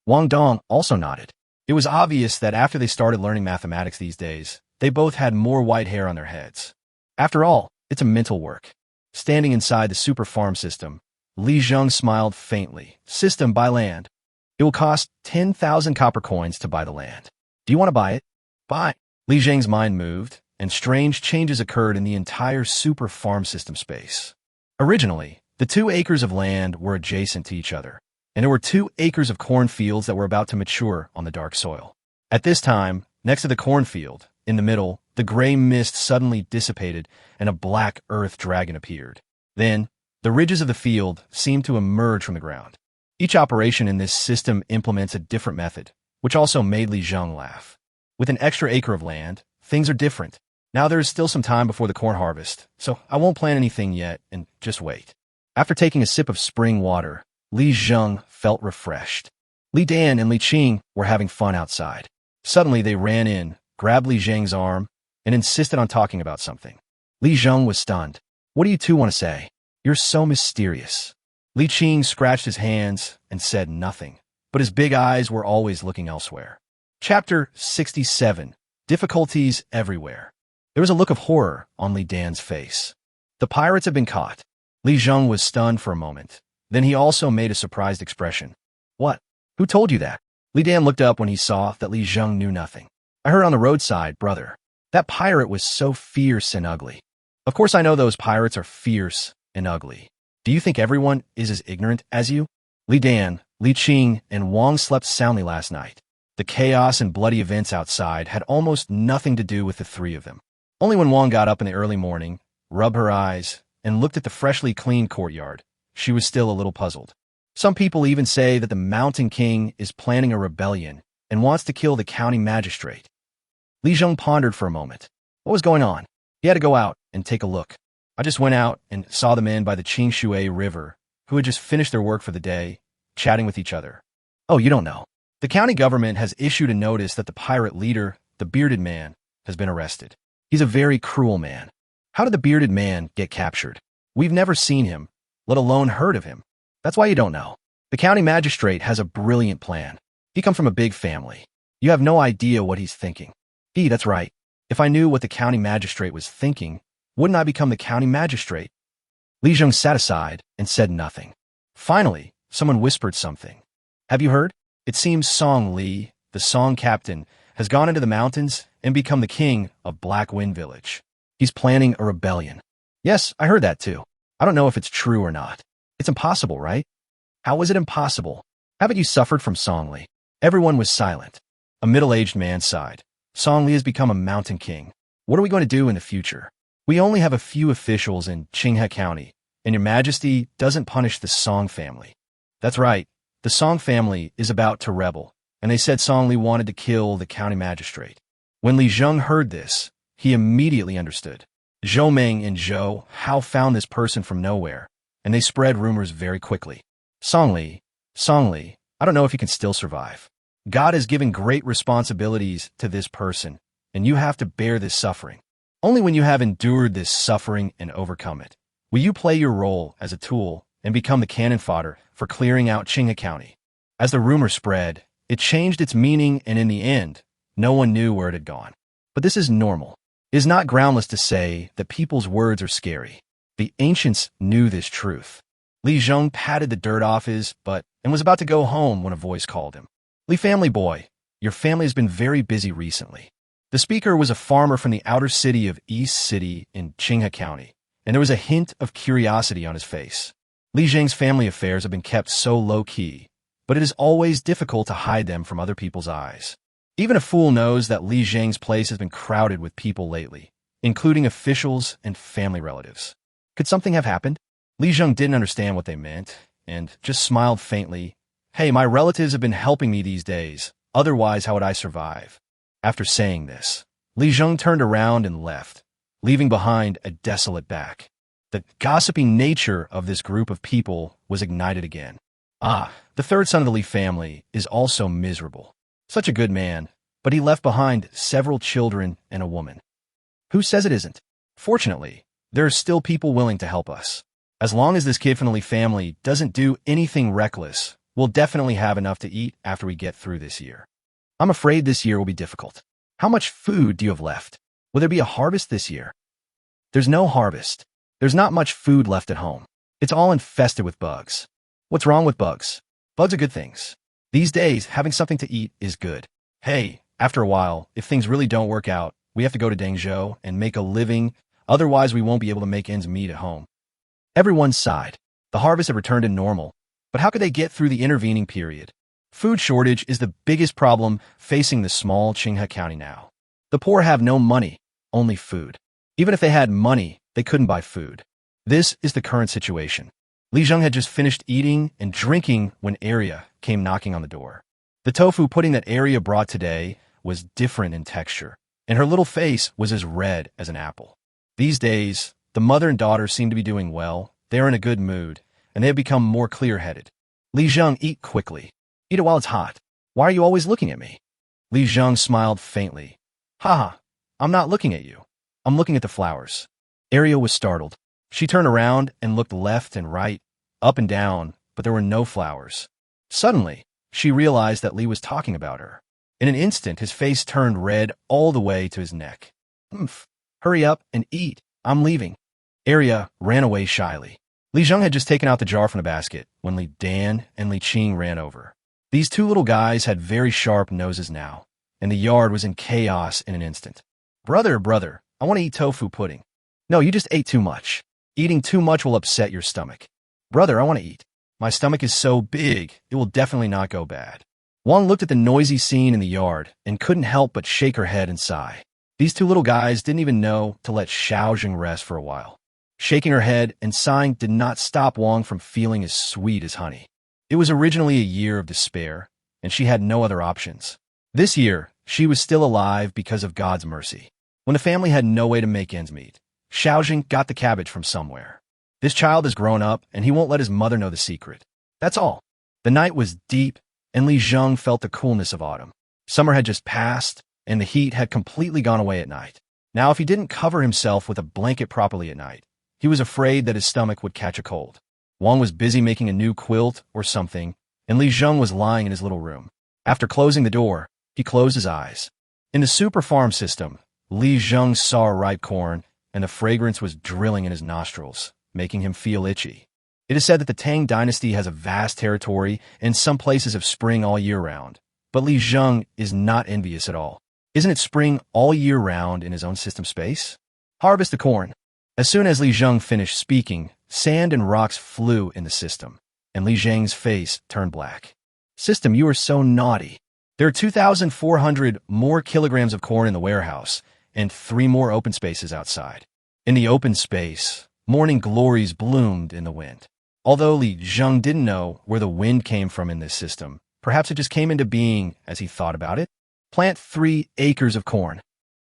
Wang Dong also nodded. It was obvious that after they started learning mathematics these days, they both had more white hair on their heads. After all, it's a mental work. Standing inside the super farm system, Li Zheng smiled faintly. "System, buy land. It will cost 10,000 copper coins to buy the land. Do you want to buy it?" "Buy." Li Zheng's mind moved, and strange changes occurred in the entire super farm system space. Originally, the 2 acres of land were adjacent to each other, and there were 2 acres of cornfields that were about to mature on the dark soil. At this time, next to the cornfield, in the middle, the gray mist suddenly dissipated and a black earth dragon appeared. Then, the ridges of the field seemed to emerge from the ground. Each operation in this system implements a different method, which also made Li Zheng laugh. With an extra acre of land, things are different. Now there is still some time before the corn harvest, so I won't plant anything yet and just wait. After taking a sip of spring water, Li Zheng felt refreshed. Li Dan and Li Qing were having fun outside. Suddenly they ran in, grabbed Li Zheng's arm, and insisted on talking about something. Li Zheng was stunned. "What do you two want to say? You're so mysterious." Li Qing scratched his hands and said nothing, but his big eyes were always looking elsewhere. Chapter 67. Difficulties Everywhere. There was a look of horror on Li Dan's face. The pirates had been caught. Li Zheng was stunned for a moment. Then he also made a surprised expression. What? Who told you that? Li Dan looked up when he saw that Li Zheng knew nothing. I heard on the roadside, brother. That pirate was so fierce and ugly. Of course I know those pirates are fierce and ugly. Do you think everyone is as ignorant as you? Li Dan, Li Qing, and Wang slept soundly last night. The chaos and bloody events outside had almost nothing to do with the three of them. Only when Wang got up in the early morning, rubbed her eyes, and looked at the freshly cleaned courtyard, she was still a little puzzled. Some people even say that the Mountain King is planning a rebellion and wants to kill the county magistrate. Li Zheng pondered for a moment. What was going on? He had to go out and take a look. I just went out and saw the men by the Qinghe River, who had just finished their work for the day, chatting with each other. Oh, you don't know. The county government has issued a notice that the pirate leader, the bearded man, has been arrested. He's a very cruel man. How did the bearded man get captured? We've never seen him, let alone heard of him. That's why you don't know. The county magistrate has a brilliant plan. He comes from a big family. You have no idea what he's thinking. That's right. If I knew what the county magistrate was thinking, wouldn't I become the county magistrate? Li Zheng sat aside and said nothing. Finally, someone whispered something. Have you heard? It seems Song Li, the Song captain, has gone into the mountains and become the king of Black Wind Village. He's planning a rebellion. Yes, I heard that too. I don't know if it's true or not. It's impossible, right? How is it impossible? Haven't you suffered from Song Li? Everyone was silent. A middle-aged man sighed. Song Li has become a mountain king. What are we going to do in the future? We only have a few officials in Qinghe County, and your majesty doesn't punish the Song family. That's right. The Song family is about to rebel, and they said Song Li wanted to kill the county magistrate. When Li Zheng heard this, he immediately understood. Zhou Meng and Zhou Hao found this person from nowhere, and they spread rumors very quickly. Song Li, I don't know if you can still survive. God has given great responsibilities to this person, and you have to bear this suffering. Only when you have endured this suffering and overcome it, will you play your role as a tool and become the cannon fodder for clearing out Qinghe County. As the rumor spread, it changed its meaning, and in the end, no one knew where it had gone. But this is normal. It is not groundless to say that people's words are scary. The ancients knew this truth. Li Zheng patted the dirt off his butt and was about to go home when a voice called him. Li family boy, your family has been very busy recently. The speaker was a farmer from the outer city of East City in Qinghe County, and there was a hint of curiosity on his face. Li Zheng's family affairs have been kept so low-key, but it is always difficult to hide them from other people's eyes. Even a fool knows that Li Zheng's place has been crowded with people lately, including officials and family relatives. Could something have happened? Li Zheng didn't understand what they meant, and just smiled faintly. Hey, my relatives have been helping me these days. Otherwise, how would I survive? After saying this, Li Zheng turned around and left, leaving behind a desolate back. The gossiping nature of this group of people was ignited again. The third son of the Li family is also miserable. Such a good man, but he left behind several children and a woman. Who says it isn't? Fortunately, there are still people willing to help us. As long as this kid from the Li family doesn't do anything reckless, we'll definitely have enough to eat after we get through this year. I'm afraid this year will be difficult. How much food do you have left? Will there be a harvest this year? There's no harvest. There's not much food left at home. It's all infested with bugs. What's wrong with bugs? Bugs are good things. These days, having something to eat is good. Hey, after a while, if things really don't work out, we have to go to Dangzhou and make a living, otherwise we won't be able to make ends meet at home. Everyone sighed. The harvest had returned to normal, but how could they get through the intervening period? Food shortage is the biggest problem facing the small Qinghe County now. The poor have no money, only food. Even if they had money, they couldn't buy food. This is the current situation. Li Zheng had just finished eating and drinking when Arya came knocking on the door. The tofu pudding that Arya brought today was different in texture, and her little face was as red as an apple. These days, the mother and daughter seem to be doing well, they are in a good mood, and they have become more clear-headed. Li Zheng, eat quickly. Eat it while it's hot. Why are you always looking at me? Li Zheng smiled faintly. Haha, I'm not looking at you. I'm looking at the flowers. Arya was startled. She turned around and looked left and right, up and down, but there were no flowers. Suddenly, she realized that Li was talking about her. In an instant, his face turned red all the way to his neck. Hurry up and eat. I'm leaving. Arya ran away shyly. Li Zheng had just taken out the jar from the basket when Li Dan and Li Qing ran over. These two little guys had very sharp noses now, and the yard was in chaos in an instant. Brother, I want to eat tofu pudding. No, you just ate too much. Eating too much will upset your stomach. Brother, I want to eat. My stomach is so big, it will definitely not go bad. Wang looked at the noisy scene in the yard and couldn't help but shake her head and sigh. These two little guys didn't even know to let Xiaojing rest for a while. Shaking her head and sighing did not stop Wang from feeling as sweet as honey. It was originally a year of despair, and she had no other options. This year, she was still alive because of God's mercy. When the family had no way to make ends meet, Xiaojing got the cabbage from somewhere. This child has grown up, and he won't let his mother know the secret. That's all. The night was deep, and Li Zheng felt the coolness of autumn. Summer had just passed, and the heat had completely gone away at night. Now, if he didn't cover himself with a blanket properly at night, he was afraid that his stomach would catch a cold. Wang was busy making a new quilt or something, and Li Zheng was lying in his little room. After closing the door, he closed his eyes. In the super farm system, Li Zheng saw ripe corn, and the fragrance was drilling in his nostrils, making him feel itchy. It is said that the Tang dynasty has a vast territory, and some places have spring all year round. But Li Zheng is not envious at all. Isn't it spring all year round in his own system space? Harvest the corn. As soon as Li Zheng finished speaking, sand and rocks flew in the system, and Li Zheng's face turned black. System, you are so naughty. There are 2,400 more kilograms of corn in the warehouse, and 3 more open spaces outside. In the open space, morning glories bloomed in the wind. Although Li Zheng didn't know where the wind came from in this system, perhaps it just came into being as he thought about it. Plant 3 acres of corn.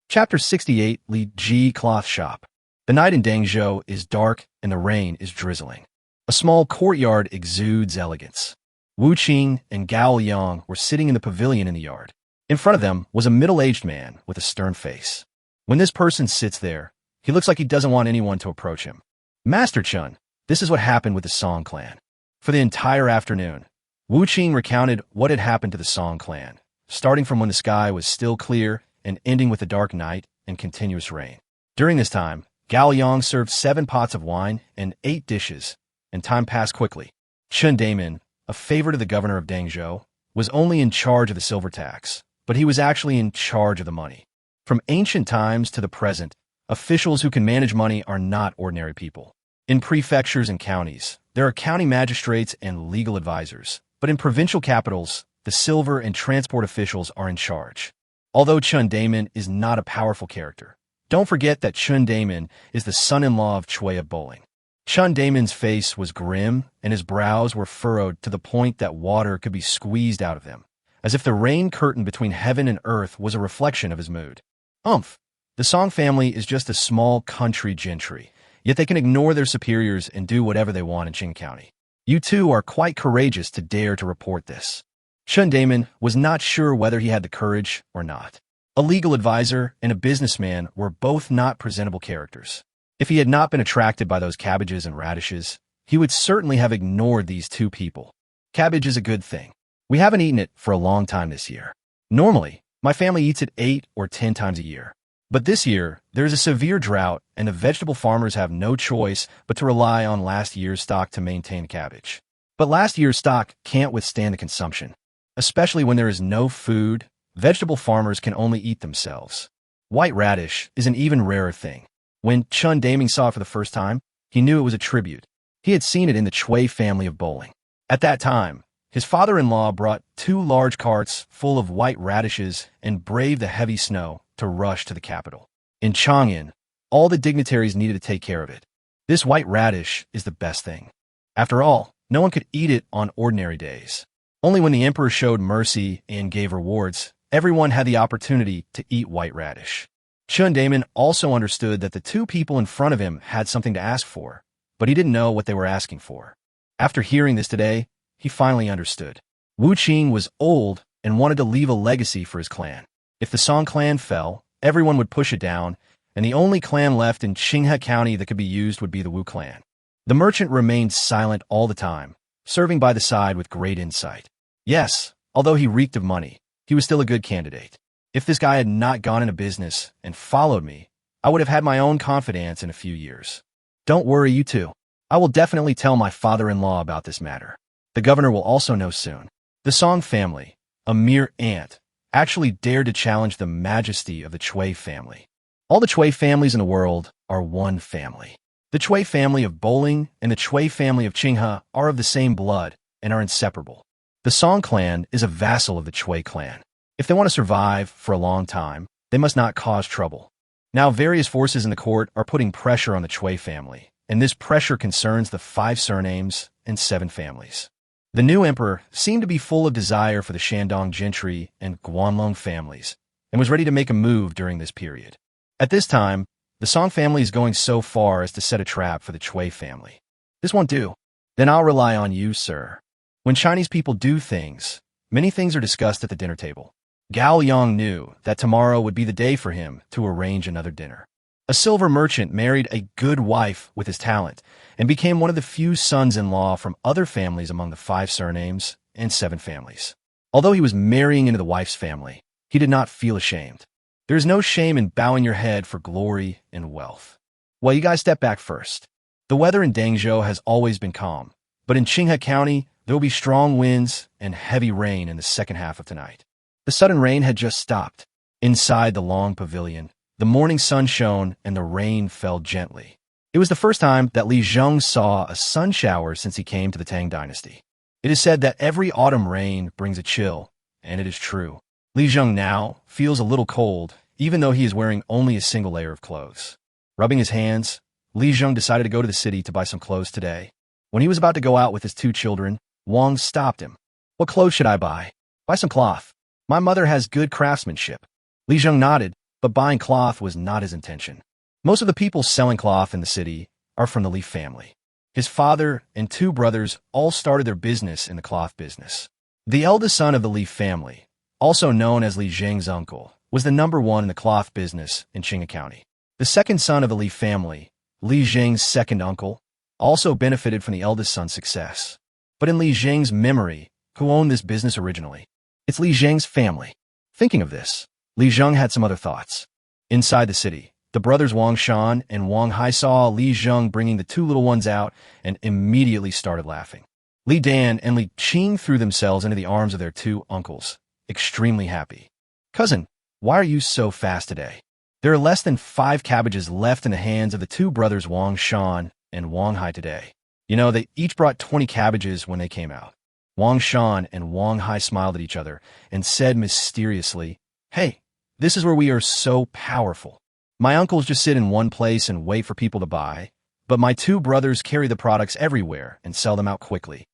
Chapter 68, Li Ji Cloth Shop. The night in Dangzhou is dark and the rain is drizzling. A small courtyard exudes elegance. Wu Qing and Gao Yang were sitting in the pavilion in the yard. In front of them was a middle-aged man with a stern face. When this person sits there, he looks like he doesn't want anyone to approach him. Master Chun, this is what happened with the Song clan. For the entire afternoon, Wu Qing recounted what had happened to the Song clan, starting from when the sky was still clear and ending with the dark night and continuous rain. During this time, Gao Yang served 7 pots of wine and 8 dishes, and time passed quickly. Chun Daimon, a favorite of the governor of Dangzhou, was only in charge of the silver tax, but he was actually in charge of the money. From ancient times to the present, officials who can manage money are not ordinary people. In prefectures and counties, there are county magistrates and legal advisors, but in provincial capitals, the silver and transport officials are in charge. Although Chun Daimon is not a powerful character, don't forget that Chun Daimon is the son-in-law of Chui of Bowling. Chun Daimon's face was grim, and his brows were furrowed to the point that water could be squeezed out of them, as if the rain curtain between heaven and earth was a reflection of his mood. The Song family is just a small country gentry, yet they can ignore their superiors and do whatever they want in Qinghe County. You two are quite courageous to dare to report this. Chun Daimon was not sure whether he had the courage or not. A legal advisor and a businessman were both not presentable characters. If he had not been attracted by those cabbages and radishes, he would certainly have ignored these two people. Cabbage is a good thing. We haven't eaten it for a long time this year. Normally, my family eats it 8 or 10 times a year. But this year, there is a severe drought, and the vegetable farmers have no choice but to rely on last year's stock to maintain the cabbage. But last year's stock can't withstand the consumption. Especially when there is no food, vegetable farmers can only eat themselves. White radish is an even rarer thing. When Chun Daiming saw it for the first time, he knew it was a tribute. He had seen it in the Chui family of Bowling. At that time, his father-in-law brought 2 large carts full of white radishes and braved the heavy snow to rush to the capital. In Chang'an, all the dignitaries needed to take care of it. This white radish is the best thing. After all, no one could eat it on ordinary days. Only when the emperor showed mercy and gave rewards, everyone had the opportunity to eat white radish. Chun Daimon also understood that the 2 people in front of him had something to ask for, but he didn't know what they were asking for. After hearing this today, he finally understood. Wu Qing was old and wanted to leave a legacy for his clan. If the Song clan fell, everyone would push it down, and the only clan left in Qinghe County that could be used would be the Wu clan. The merchant remained silent all the time, serving by the side with great insight. Yes, although he reeked of money, he was still a good candidate. If this guy had not gone into business and followed me, I would have had my own confidence in a few years. Don't worry, you two. I will definitely tell my father-in-law about this matter. The governor will also know soon. The Song family, a mere ant, actually dared to challenge the majesty of the Qinghe family. All the Qinghe families in the world are one family. The Qinghe family of Bowling and the Qinghe family of Qinghe are of the same blood and are inseparable. The Song clan is a vassal of the Qinghe clan. If they want to survive for a long time, they must not cause trouble. Now, various forces in the court are putting pressure on the Qinghe family, and this pressure concerns the 5 surnames and 7 families. The new emperor seemed to be full of desire for the Shandong gentry and Guanlong families, and was ready to make a move during this period. At this time, the Song family is going so far as to set a trap for the Qinghe family. This won't do. Then I'll rely on you, sir. When Chinese people do things, many things are discussed at the dinner table. Gao Yang knew that tomorrow would be the day for him to arrange another dinner. A silver merchant married a good wife with his talent and became one of the few sons-in-law from other families among the 5 surnames and 7 families. Although he was marrying into the wife's family, he did not feel ashamed. There is no shame in bowing your head for glory and wealth. Well, you guys step back first. The weather in Dangzhou has always been calm, but in Qinghe County, there will be strong winds and heavy rain in the second half of tonight. The sudden rain had just stopped. Inside the long pavilion, the morning sun shone and the rain fell gently. It was the first time that Li Zheng saw a sun shower since he came to the Tang dynasty. It is said that every autumn rain brings a chill, and it is true. Li Zheng now feels a little cold, even though he is wearing only a single layer of clothes. Rubbing his hands, Li Zheng decided to go to the city to buy some clothes today. When he was about to go out with his 2 children, Wang stopped him. What clothes should I buy? Buy some cloth. My mother has good craftsmanship. Li Zheng nodded, but buying cloth was not his intention. Most of the people selling cloth in the city are from the Li family. His father and 2 brothers all started their business in the cloth business. The eldest son of the Li family, also known as Li Zheng's uncle, was the number 1 in the cloth business in Qinghe County. The second son of the Li family, Li Zheng's second uncle, also benefited from the eldest son's success. But in Li Zheng's memory, who owned this business originally? It's Li Zheng's family. Thinking of this, Li Zheng had some other thoughts. Inside the city, the brothers Wang Shan and Wang Hai saw Li Zheng bringing the 2 little ones out and immediately started laughing. Li Dan and Li Qing threw themselves into the arms of their 2 uncles, extremely happy. Cousin, why are you so fast today? There are less than 5 cabbages left in the hands of the 2 brothers Wang Shan and Wang Hai today. You know, they each brought 20 cabbages when they came out. Wang Shan and Wang Hai smiled at each other and said mysteriously, "Hey, this is where we are so powerful. My uncles just sit in one place and wait for people to buy, but my 2 brothers carry the products everywhere and sell them out quickly."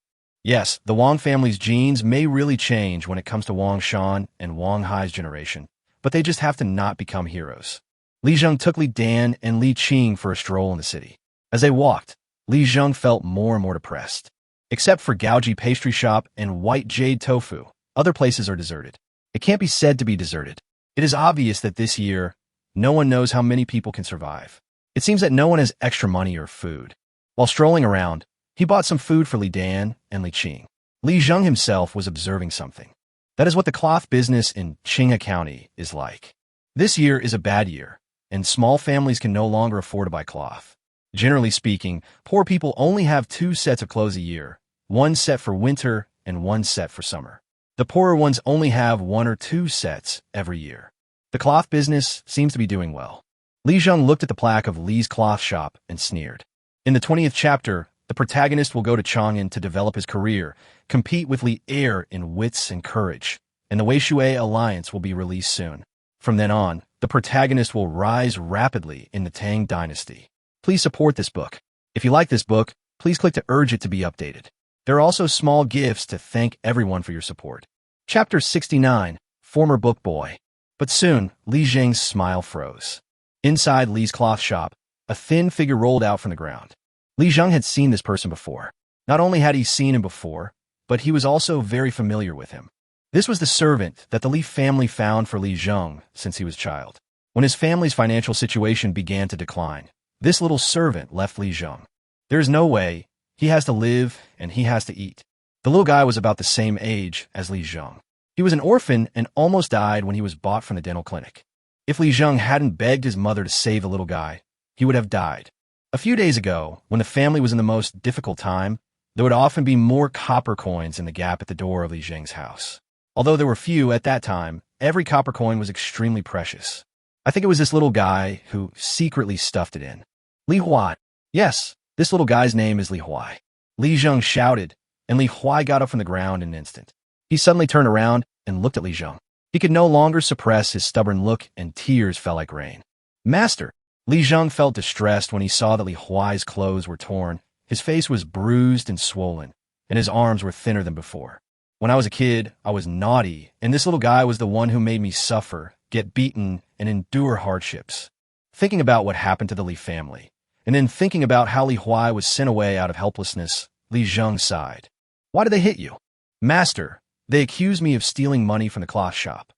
Yes, the Wang family's genes may really change when it comes to Wang Shan and Wang Hai's generation, but they just have to not become heroes. Li Zheng took Li Dan and Li Qing for a stroll in the city. As they walked, Li Zheng felt more and more depressed. Except for Gaoji Pastry Shop and White Jade Tofu, other places are deserted. It can't be said to be deserted. It is obvious that this year, no one knows how many people can survive. It seems that no one has extra money or food. While strolling around, he bought some food for Li Dan and Li Qing. Li Zheng himself was observing something. That is what the cloth business in Qinghe County is like. This year is a bad year, and small families can no longer afford to buy cloth. Generally speaking, poor people only have 2 sets of clothes a year, 1 set for winter and 1 set for summer. The poorer ones only have 1 or 2 sets every year. The cloth business seems to be doing well. Li Zheng looked at the plaque of Li's cloth shop and sneered. In the 20th chapter, the protagonist will go to Chang'an to develop his career, compete with Li Er in wits and courage, and the Weishui alliance will be released soon. From then on, the protagonist will rise rapidly in the Tang dynasty. Please support this book. If you like this book, please click to urge it to be updated. There are also small gifts to thank everyone for your support. Chapter 69, Former Book Boy. But soon, Li Zheng's smile froze. Inside Li's cloth shop, a thin figure rolled out from the ground. Li Zheng had seen this person before. Not only had he seen him before, but he was also very familiar with him. This was the servant that the Li family found for Li Zheng since he was a child. When his family's financial situation began to decline, this little servant left Li Zheng. There is no way. He has to live and he has to eat. The little guy was about the same age as Li Zheng. He was an orphan and almost died when he was bought from the dental clinic. If Li Zheng hadn't begged his mother to save the little guy, he would have died. A few days ago, when the family was in the most difficult time, there would often be more copper coins in the gap at the door of Li Zheng's house. Although there were few at that time, every copper coin was extremely precious. I think it was this little guy who secretly stuffed it in. Li Huai. Yes, this little guy's name is Li Huai. Li Zheng shouted, and Li Huai got up from the ground in an instant. He suddenly turned around and looked at Li Zheng. He could no longer suppress his stubborn look, and tears fell like rain. Master! Li Zheng felt distressed when he saw that Li Huai's clothes were torn. His face was bruised and swollen, and his arms were thinner than before. When I was a kid, I was naughty, and this little guy was the one who made me suffer, get beaten, and endure hardships. Thinking about what happened to the Li family, and then thinking about how Li Huai was sent away out of helplessness, Li Zheng sighed. Why did they hit you? Master, they accuse me of stealing money from the cloth shop.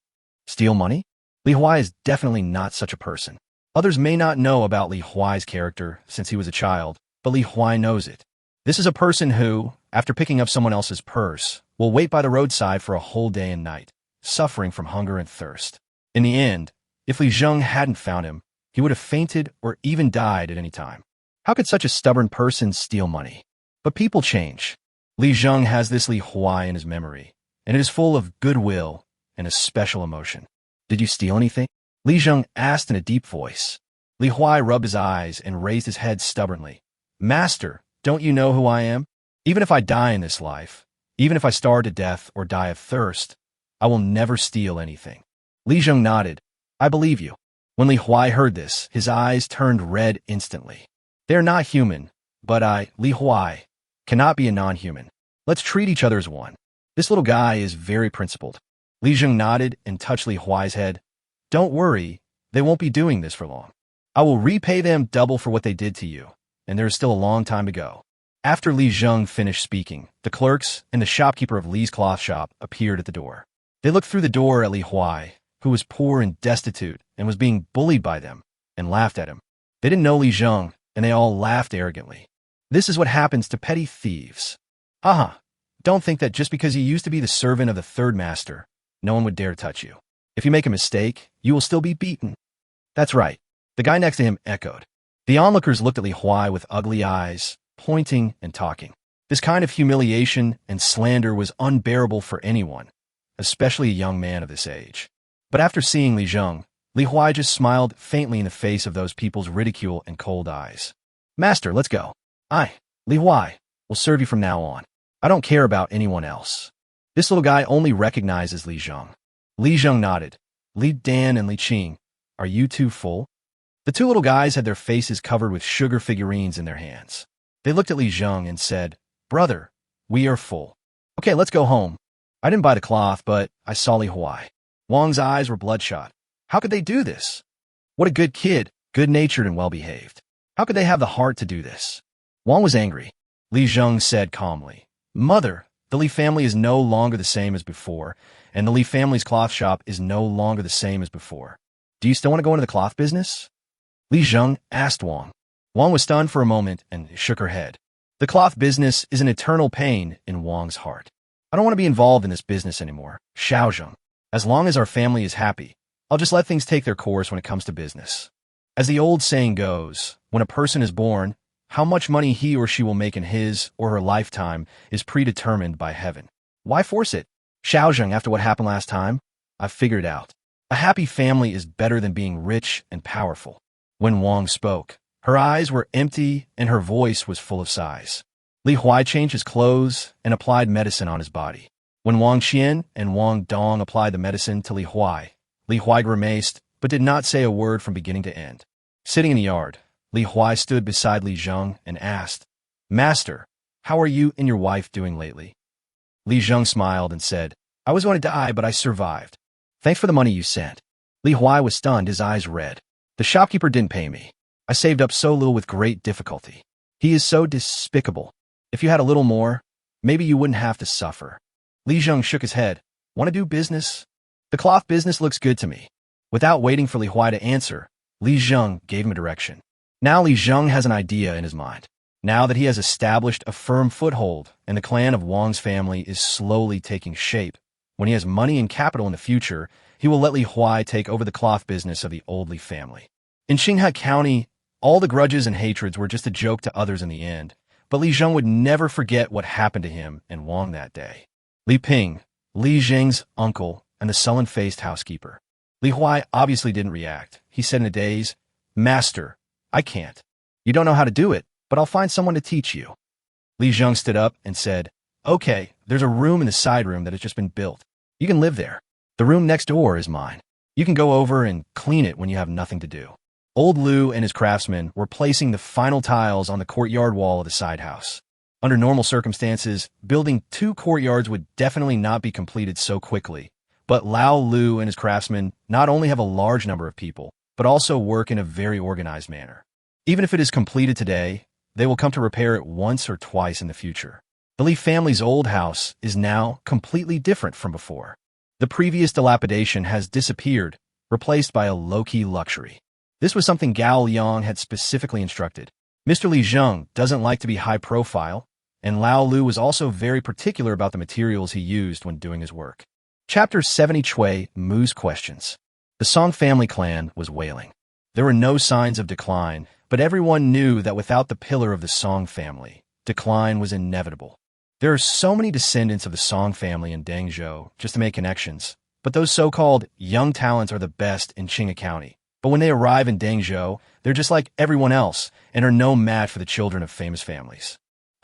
Steal money? Li Huai is definitely not such a person. Others may not know about Li Huai's character since he was a child, but Li Huai knows it. This is a person who, after picking up someone else's purse, will wait by the roadside for a whole day and night, suffering from hunger and thirst. In the end, if Li Zheng hadn't found him, he would have fainted or even died at any time. How could such a stubborn person steal money? But people change. Li Zheng has this Li Huai in his memory, and it is full of goodwill and a special emotion. Did you steal anything? Li Zheng asked in a deep voice. Li Huai rubbed his eyes and raised his head stubbornly. Master, don't you know who I am? Even if I die in this life, even if I starve to death or die of thirst, I will never steal anything. Li Zheng nodded. I believe you. When Li Huai heard this, his eyes turned red instantly. They are not human, but I, Li Huai, cannot be a non-human. Let's treat each other as one. This little guy is very principled. Li Zheng nodded and touched Li Huai's head. Don't worry, they won't be doing this for long. I will repay them double for what they did to you, and there is still a long time to go. After Li Zheng finished speaking, the clerks and the shopkeeper of Li's cloth shop appeared at the door. They looked through the door at Li Huai, who was poor and destitute and was being bullied by them, and laughed at him. They didn't know Li Zheng, and they all laughed arrogantly. This is what happens to petty thieves. Haha, don't think that just because you used to be the servant of the third master, no one would dare touch you. If you make a mistake, you will still be beaten. That's right, the guy next to him echoed. The onlookers looked at Li Huai with ugly eyes, pointing and talking. This kind of humiliation and slander was unbearable for anyone, especially a young man of this age. But after seeing Li Zheng, Li Huai just smiled faintly in the face of those people's ridicule and cold eyes. Master, let's go. I, Li Huai, will serve you from now on. I don't care about anyone else. This little guy only recognizes Li Zheng. Li Zheng nodded. Li Dan and Li Qing, are you two full? The two little guys had their faces covered with sugar figurines in their hands. They looked at Li Zheng and said, Brother, we are full. Okay, let's go home. I didn't buy the cloth, but I saw Li Huai. Wang's eyes were bloodshot. How could they do this? What a good kid, good-natured and well-behaved. How could they have the heart to do this? Wang was angry. Li Zheng said calmly, Mother, the Li family is no longer the same as before, and the Li family's cloth shop is no longer the same as before. Do you still want to go into the cloth business? Li Zheng asked Wang. Wang was stunned for a moment and shook her head. The cloth business is an eternal pain in Wang's heart. I don't want to be involved in this business anymore, Xiao Zheng. As long as our family is happy, I'll just let things take their course when it comes to business. As the old saying goes, when a person is born, how much money he or she will make in his or her lifetime is predetermined by heaven. Why force it? Xiao Zheng, after what happened last time, I've figured out. A happy family is better than being rich and powerful. When Wang spoke, her eyes were empty and her voice was full of sighs. Li Huai changed his clothes and applied medicine on his body. When Wang Qian and Wang Dong applied the medicine to Li Huai grimaced, but did not say a word from beginning to end. Sitting in the yard, Li Huai stood beside Li Zheng and asked, Master, how are you and your wife doing lately? Li Zheng smiled and said, I was going to die, but I survived. Thanks for the money you sent. Li Huai was stunned, his eyes red. The shopkeeper didn't pay me. I saved up so little with great difficulty. He is so despicable. If you had a little more, maybe you wouldn't have to suffer. Li Zheng shook his head. Want to do business? The cloth business looks good to me. Without waiting for Li Huai to answer, Li Zheng gave him a direction. Now Li Zheng has an idea in his mind. Now that he has established a firm foothold and the clan of Wang's family is slowly taking shape, When he has money and capital in the future, he will let Li Huai take over the cloth business of the old Li family. In Qinghe County, all the grudges and hatreds were just a joke to others in the end, but Li Zheng would never forget what happened to him and Wang that day. Li Ping, Li Zheng's uncle, and the sullen-faced housekeeper. Li Huai obviously didn't react. He said in a daze, "Master, I can't. You don't know how to do it, but I'll find someone to teach you." Li Zheng stood up and said, "Okay, there's a room in the side room that has just been built. You can live there. The room next door is mine. You can go over and clean it when you have nothing to do." Old Lu and his craftsmen were placing the final tiles on the courtyard wall of the side house. Under normal circumstances, building 2 courtyards would definitely not be completed so quickly, but Lao Lu and his craftsmen not only have a large number of people, but also work in a very organized manner. Even if it is completed today, they will come to repair it once or twice in the future. The Li family's old house is now completely different from before. The previous dilapidation has disappeared, replaced by a low-key luxury. This was something Gao Liang had specifically instructed. Mr. Li Zheng doesn't like to be high-profile, and Lao Lu was also very particular about the materials he used when doing his work. Chapter 70 Chui Mu's Questions. The Song family clan was wailing. There were no signs of decline, but everyone knew that without the pillar of the Song family, decline was inevitable. There are so many descendants of the Song family in Dangzhou just to make connections, but those so-called young talents are the best in Qinghe County. But when they arrive in Dangzhou, they're just like everyone else and are no match for the children of famous families.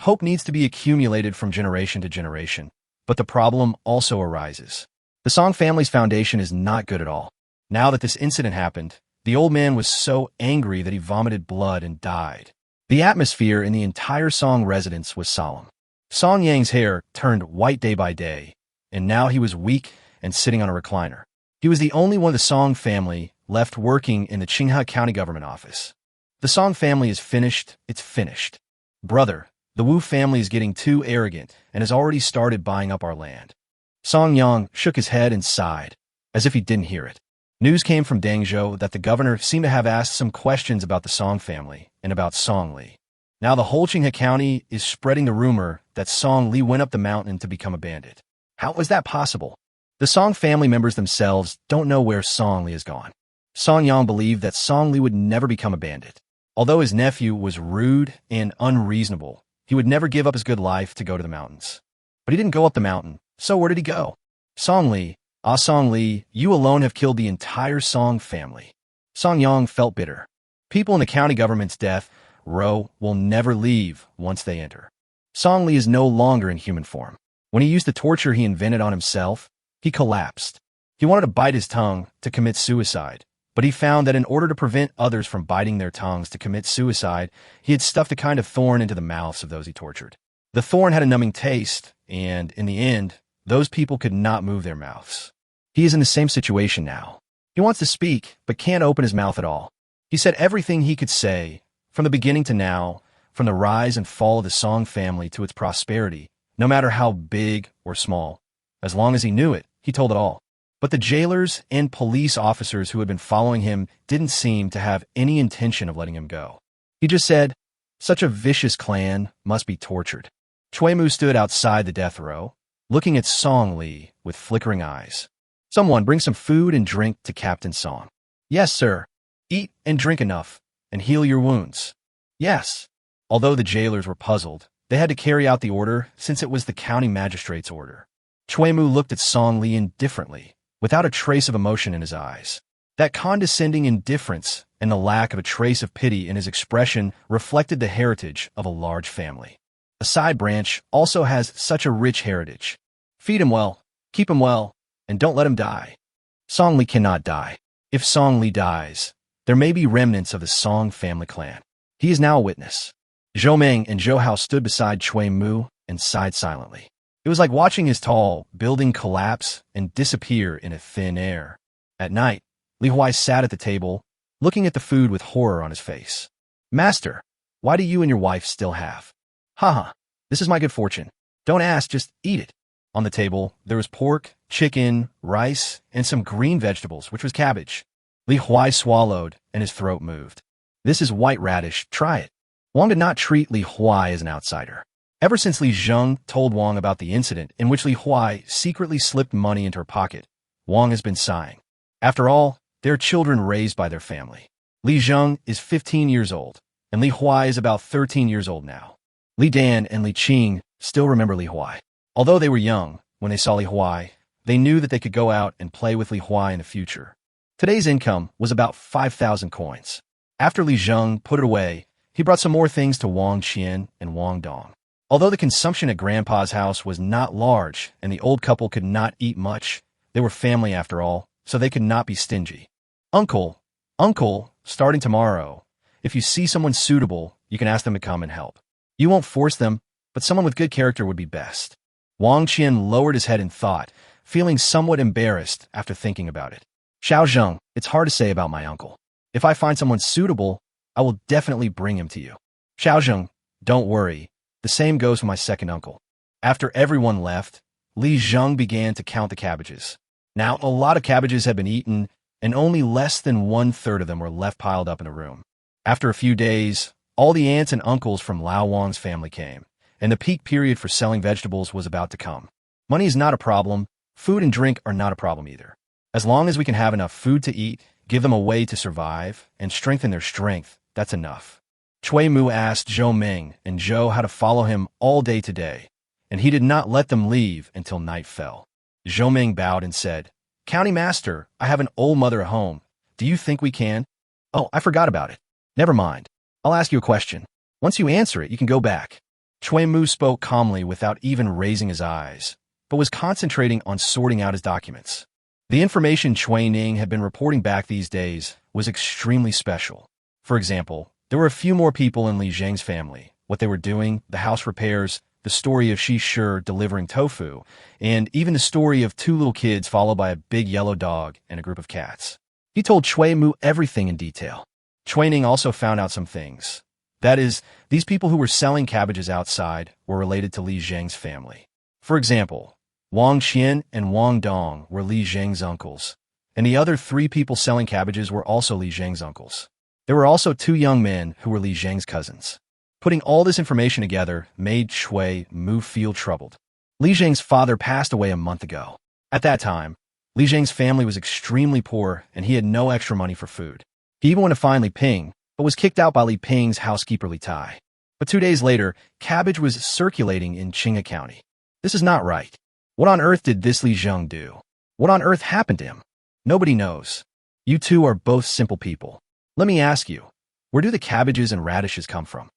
Hope needs to be accumulated from generation to generation, but the problem also arises. The Song family's foundation is not good at all. Now that this incident happened, the old man was so angry that he vomited blood and died. The atmosphere in the entire Song residence was solemn. Song Yang's hair turned white day by day, and now he was weak and sitting on a recliner. He was the only one of the Song family left working in the Qinghe County government office. The Song family is finished, it's finished. Brother, the Wu family is getting too arrogant and has already started buying up our land. Song Yang shook his head and sighed, as if he didn't hear it. News came from Dangzhou that the governor seemed to have asked some questions about the Song family and about Song Li. Now the whole Qinghe County is spreading the rumor that Song Li went up the mountain to become a bandit. How was that possible? The Song family members themselves don't know where Song Li has gone. Song Yang believed that Song Li would never become a bandit. Although his nephew was rude and unreasonable, he would never give up his good life to go to the mountains. But he didn't go up the mountain, so where did he go? Song Li, Song Li, you alone have killed the entire Song family. Song Yang felt bitter. People in the county government's death row will never leave once they enter. Song Li is no longer in human form. When he used the torture he invented on himself, he collapsed. He wanted to bite his tongue to commit suicide, but he found that in order to prevent others from biting their tongues to commit suicide, he had stuffed a kind of thorn into the mouths of those he tortured. The thorn had a numbing taste, and in the end, those people could not move their mouths. He is in the same situation now. He wants to speak, but can't open his mouth at all. He said everything he could say, from the beginning to now, from the rise and fall of the Song family to its prosperity, no matter how big or small. As long as he knew it, he told it all. But the jailers and police officers who had been following him didn't seem to have any intention of letting him go. He just said, "Such a vicious clan must be tortured." Chui Mu stood outside the death row, looking at Song Li with flickering eyes. "Someone bring some food and drink to Captain Song." "Yes, sir. Eat and drink enough, and heal your wounds." "Yes." Although the jailers were puzzled, they had to carry out the order since it was the county magistrate's order. Chui Mu looked at Song Li indifferently, without a trace of emotion in his eyes. That condescending indifference and the lack of a trace of pity in his expression reflected the heritage of a large family. A side branch also has such a rich heritage. Feed him well, keep him well, and don't let him die. Song Li cannot die. If Song Li dies, there may be remnants of the Song family clan. He is now a witness. Zhou Meng and Zhou Hao stood beside Chui Mu and sighed silently. It was like watching his tall building collapse and disappear in a thin air. At night, Li Huai sat at the table, looking at the food with horror on his face. "Master, why do you and your wife still have?" "Haha, this is my good fortune. Don't ask, just eat it." On the table, there was pork, chicken, rice, and some green vegetables, which was cabbage. Li Huai swallowed, and his throat moved. "This is white radish, try it." Wang did not treat Li Huai as an outsider. Ever since Li Zheng told Wang about the incident in which Li Huai secretly slipped money into her pocket, Wang has been sighing. After all, they're children raised by their family. Li Zheng is 15 years old, and Li Huai is about 13 years old now. Li Dan and Li Qing still remember Li Huai. Although they were young, when they saw Li Huai, they knew that they could go out and play with Li Huai in the future. Today's income was about 5,000 coins. After Li Zheng put it away, he brought some more things to Wang Qian and Wang Dong. Although the consumption at Grandpa's house was not large and the old couple could not eat much, they were family after all, so they could not be stingy. Uncle, starting tomorrow, if you see someone suitable, you can ask them to come and help. You won't force them, but someone with good character would be best. Wang Qian lowered his head in thought, feeling somewhat embarrassed after thinking about it. Xiao Zheng, it's hard to say about my uncle. If I find someone suitable, I will definitely bring him to you. Xiao Zheng, don't worry. The same goes for my second uncle. After everyone left, Li Zheng began to count the cabbages. Now, a lot of cabbages had been eaten, and only less than 1/3 of them were left piled up in a room. After a few days, all the aunts and uncles from Lao Wang's family came, and the peak period for selling vegetables was about to come. Money is not a problem. Food and drink are not a problem either. As long as we can have enough food to eat, give them a way to survive, and strengthen their strength, that's enough. Chui Mu asked Zhou Ming and Zhou how to follow him all day today, and he did not let them leave until night fell. Zhou Ming bowed and said, County Master, I have an old mother at home. Do you think we can? Oh, I forgot about it. Never mind. I'll ask you a question. Once you answer it, you can go back. Chui Mu spoke calmly without even raising his eyes, but was concentrating on sorting out his documents. The information Chui Ning had been reporting back these days was extremely special. For example, there were a few more people in Li Zheng's family, what they were doing, the house repairs, the story of Shi Shi delivering tofu, and even the story of 2 little kids followed by a big yellow dog and a group of cats. He told Chui Mu everything in detail. Chui Ning also found out some things. That is, these people who were selling cabbages outside were related to Li Zheng's family. For example, Wang Qian and Wang Dong were Li Zheng's uncles, and the other 3 people selling cabbages were also Li Zheng's uncles. There were also 2 young men who were Li Zheng's cousins. Putting all this information together made Chui Mu feel troubled. Li Zheng's father passed away a month ago. At that time, Li Zheng's family was extremely poor and he had no extra money for food. He even went to find Li Ping, but was kicked out by Li Ping's housekeeper Li Tai. But 2 days later, cabbage was circulating in Qinghe County. This is not right. What on earth did this Li Zheng do? What on earth happened to him? Nobody knows. You two are both simple people. Let me ask you, where do the cabbages and radishes come from?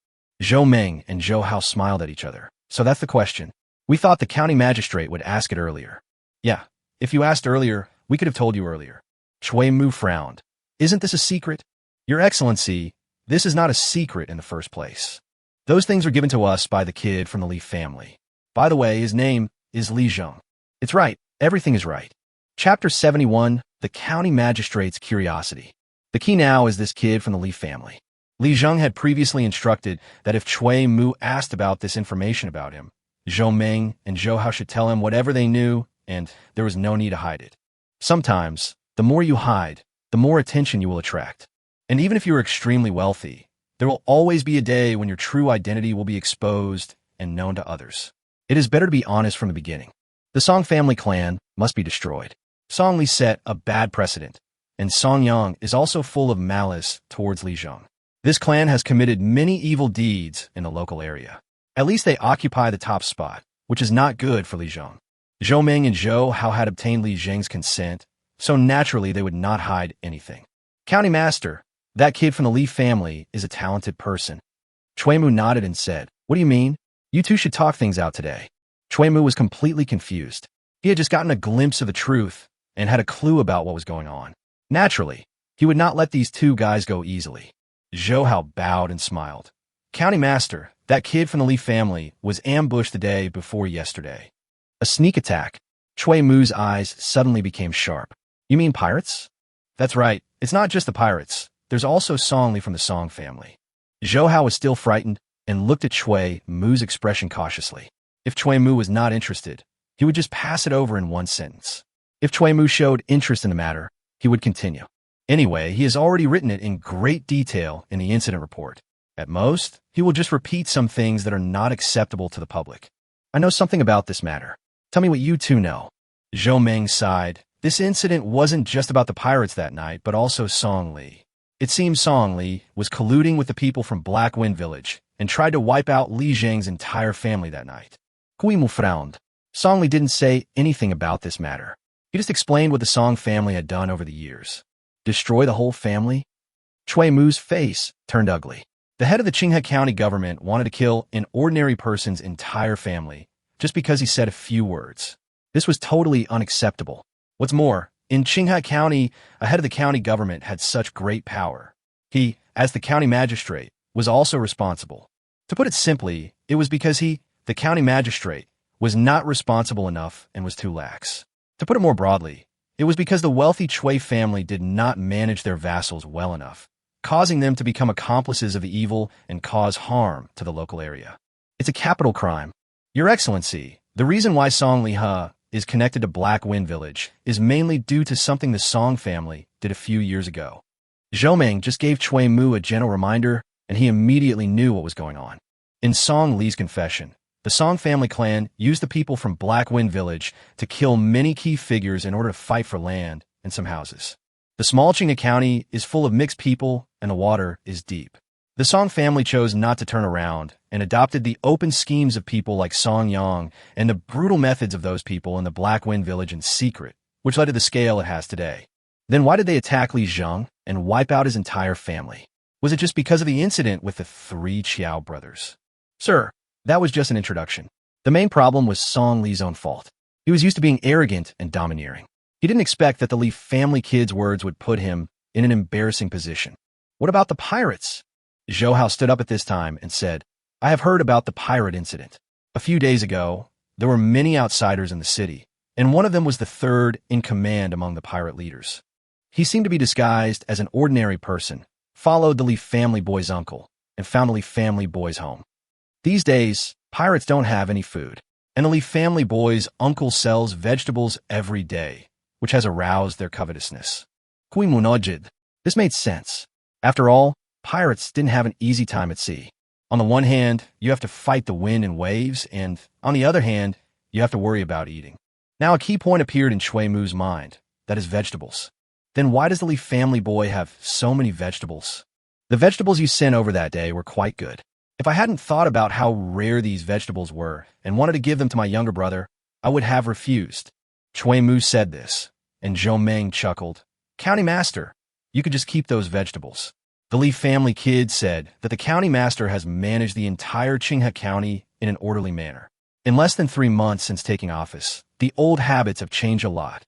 Zhou Ming and Zhou Hao smiled at each other. So that's the question. We thought the county magistrate would ask it earlier. Yeah, if you asked earlier, we could have told you earlier. Chui Mu frowned. Isn't this a secret? Your Excellency, this is not a secret in the first place. Those things were given to us by the kid from the Li family. By the way, his name is Li Zheng. It's right. Everything is right. Chapter 71, The County Magistrate's Curiosity. The key now is this kid from the Li family. Li Zheng had previously instructed that if Chui Mu asked about this information about him, Zhou Ming and Zhou Hao should tell him whatever they knew, and there was no need to hide it. Sometimes, the more you hide, the more attention you will attract. And even if you are extremely wealthy, there will always be a day when your true identity will be exposed and known to others. It is better to be honest from the beginning. The Song family clan must be destroyed. Song Li set a bad precedent, and Song Yang is also full of malice towards Li Zheng. This clan has committed many evil deeds in the local area. At least they occupy the top spot, which is not good for Li Zheng. Zhou Ming and Zhou Hao had obtained Li Zheng's consent, so naturally they would not hide anything. County Master, that kid from the Li family is a talented person. Chui Mu nodded and said, What do you mean? You two should talk things out today. Chui Mu was completely confused. He had just gotten a glimpse of the truth and had a clue about what was going on. Naturally, he would not let these 2 guys go easily. Zhou Hao bowed and smiled. County Master, that kid from the Li family was ambushed the day before yesterday. A sneak attack. Chui Mu's eyes suddenly became sharp. You mean pirates? That's right. It's not just the pirates. There's also Song Li from the Song family. Zhou Hao was still frightened and looked at Chui Mu's expression cautiously. If Chui Mu was not interested, he would just pass it over in one sentence. If Chui Mu showed interest in the matter, he would continue. Anyway, he has already written it in great detail in the incident report. At most, he will just repeat some things that are not acceptable to the public. I know something about this matter. Tell me what you two know. Zhou Meng sighed. This incident wasn't just about the pirates that night, but also Song Li. It seems Song Li was colluding with the people from Black Wind Village and tried to wipe out Li Zheng's entire family that night. Kui Mu frowned. Song Li didn't say anything about this matter. He just explained what the Song family had done over the years. Destroy the whole family? Chui Mu's face turned ugly. The head of the Qinghe County government wanted to kill an ordinary person's entire family just because he said a few words. This was totally unacceptable. What's more, in Qinghe County, a head of the county government had such great power. He, as the county magistrate, was also responsible. To put it simply, it was because he, the county magistrate, was not responsible enough and was too lax. To put it more broadly, it was because the wealthy Chui family did not manage their vassals well enough, causing them to become accomplices of the evil and cause harm to the local area. It's a capital crime. Your Excellency, the reason why Song Li He is connected to Black Wind Village is mainly due to something the Song family did a few years ago. Zhou Meng just gave Chui Mu a gentle reminder, and he immediately knew what was going on. In Song Li's confession, the Song family clan used the people from Black Wind Village to kill many key figures in order to fight for land and some houses. The small Qinghe County is full of mixed people, and the water is deep. The Song family chose not to turn around and adopted the open schemes of people like Song Yang and the brutal methods of those people in the Black Wind Village in secret, which led to the scale it has today. Then why did they attack Li Zheng and wipe out his entire family? Was it just because of the incident with the 3 Qiao brothers? Sir, that was just an introduction. The main problem was Song Li's own fault. He was used to being arrogant and domineering. He didn't expect that the Li family kids' words would put him in an embarrassing position. What about the pirates? Zhou Hao stood up at this time and said, I have heard about the pirate incident. A few days ago, there were many outsiders in the city, and one of them was the third in command among the pirate leaders. He seemed to be disguised as an ordinary person, followed the Li family boy's uncle, and found the Li family boy's home. These days, pirates don't have any food, and the Li family boy's uncle sells vegetables every day, which has aroused their covetousness. Kui Mu nodded. This made sense. After all, pirates didn't have an easy time at sea. On the one hand, you have to fight the wind and waves, and on the other hand, you have to worry about eating. Now a key point appeared in Chui Mu's mind, that is vegetables. Then why does the Li family boy have so many vegetables? The vegetables you sent over that day were quite good. If I hadn't thought about how rare these vegetables were and wanted to give them to my younger brother, I would have refused. Chui Mu said this, and Zhou Meng chuckled. County Master, you could just keep those vegetables. The Li family kid said that the county master has managed the entire Qinghe County in an orderly manner. In less than 3 months since taking office, the old habits have changed a lot.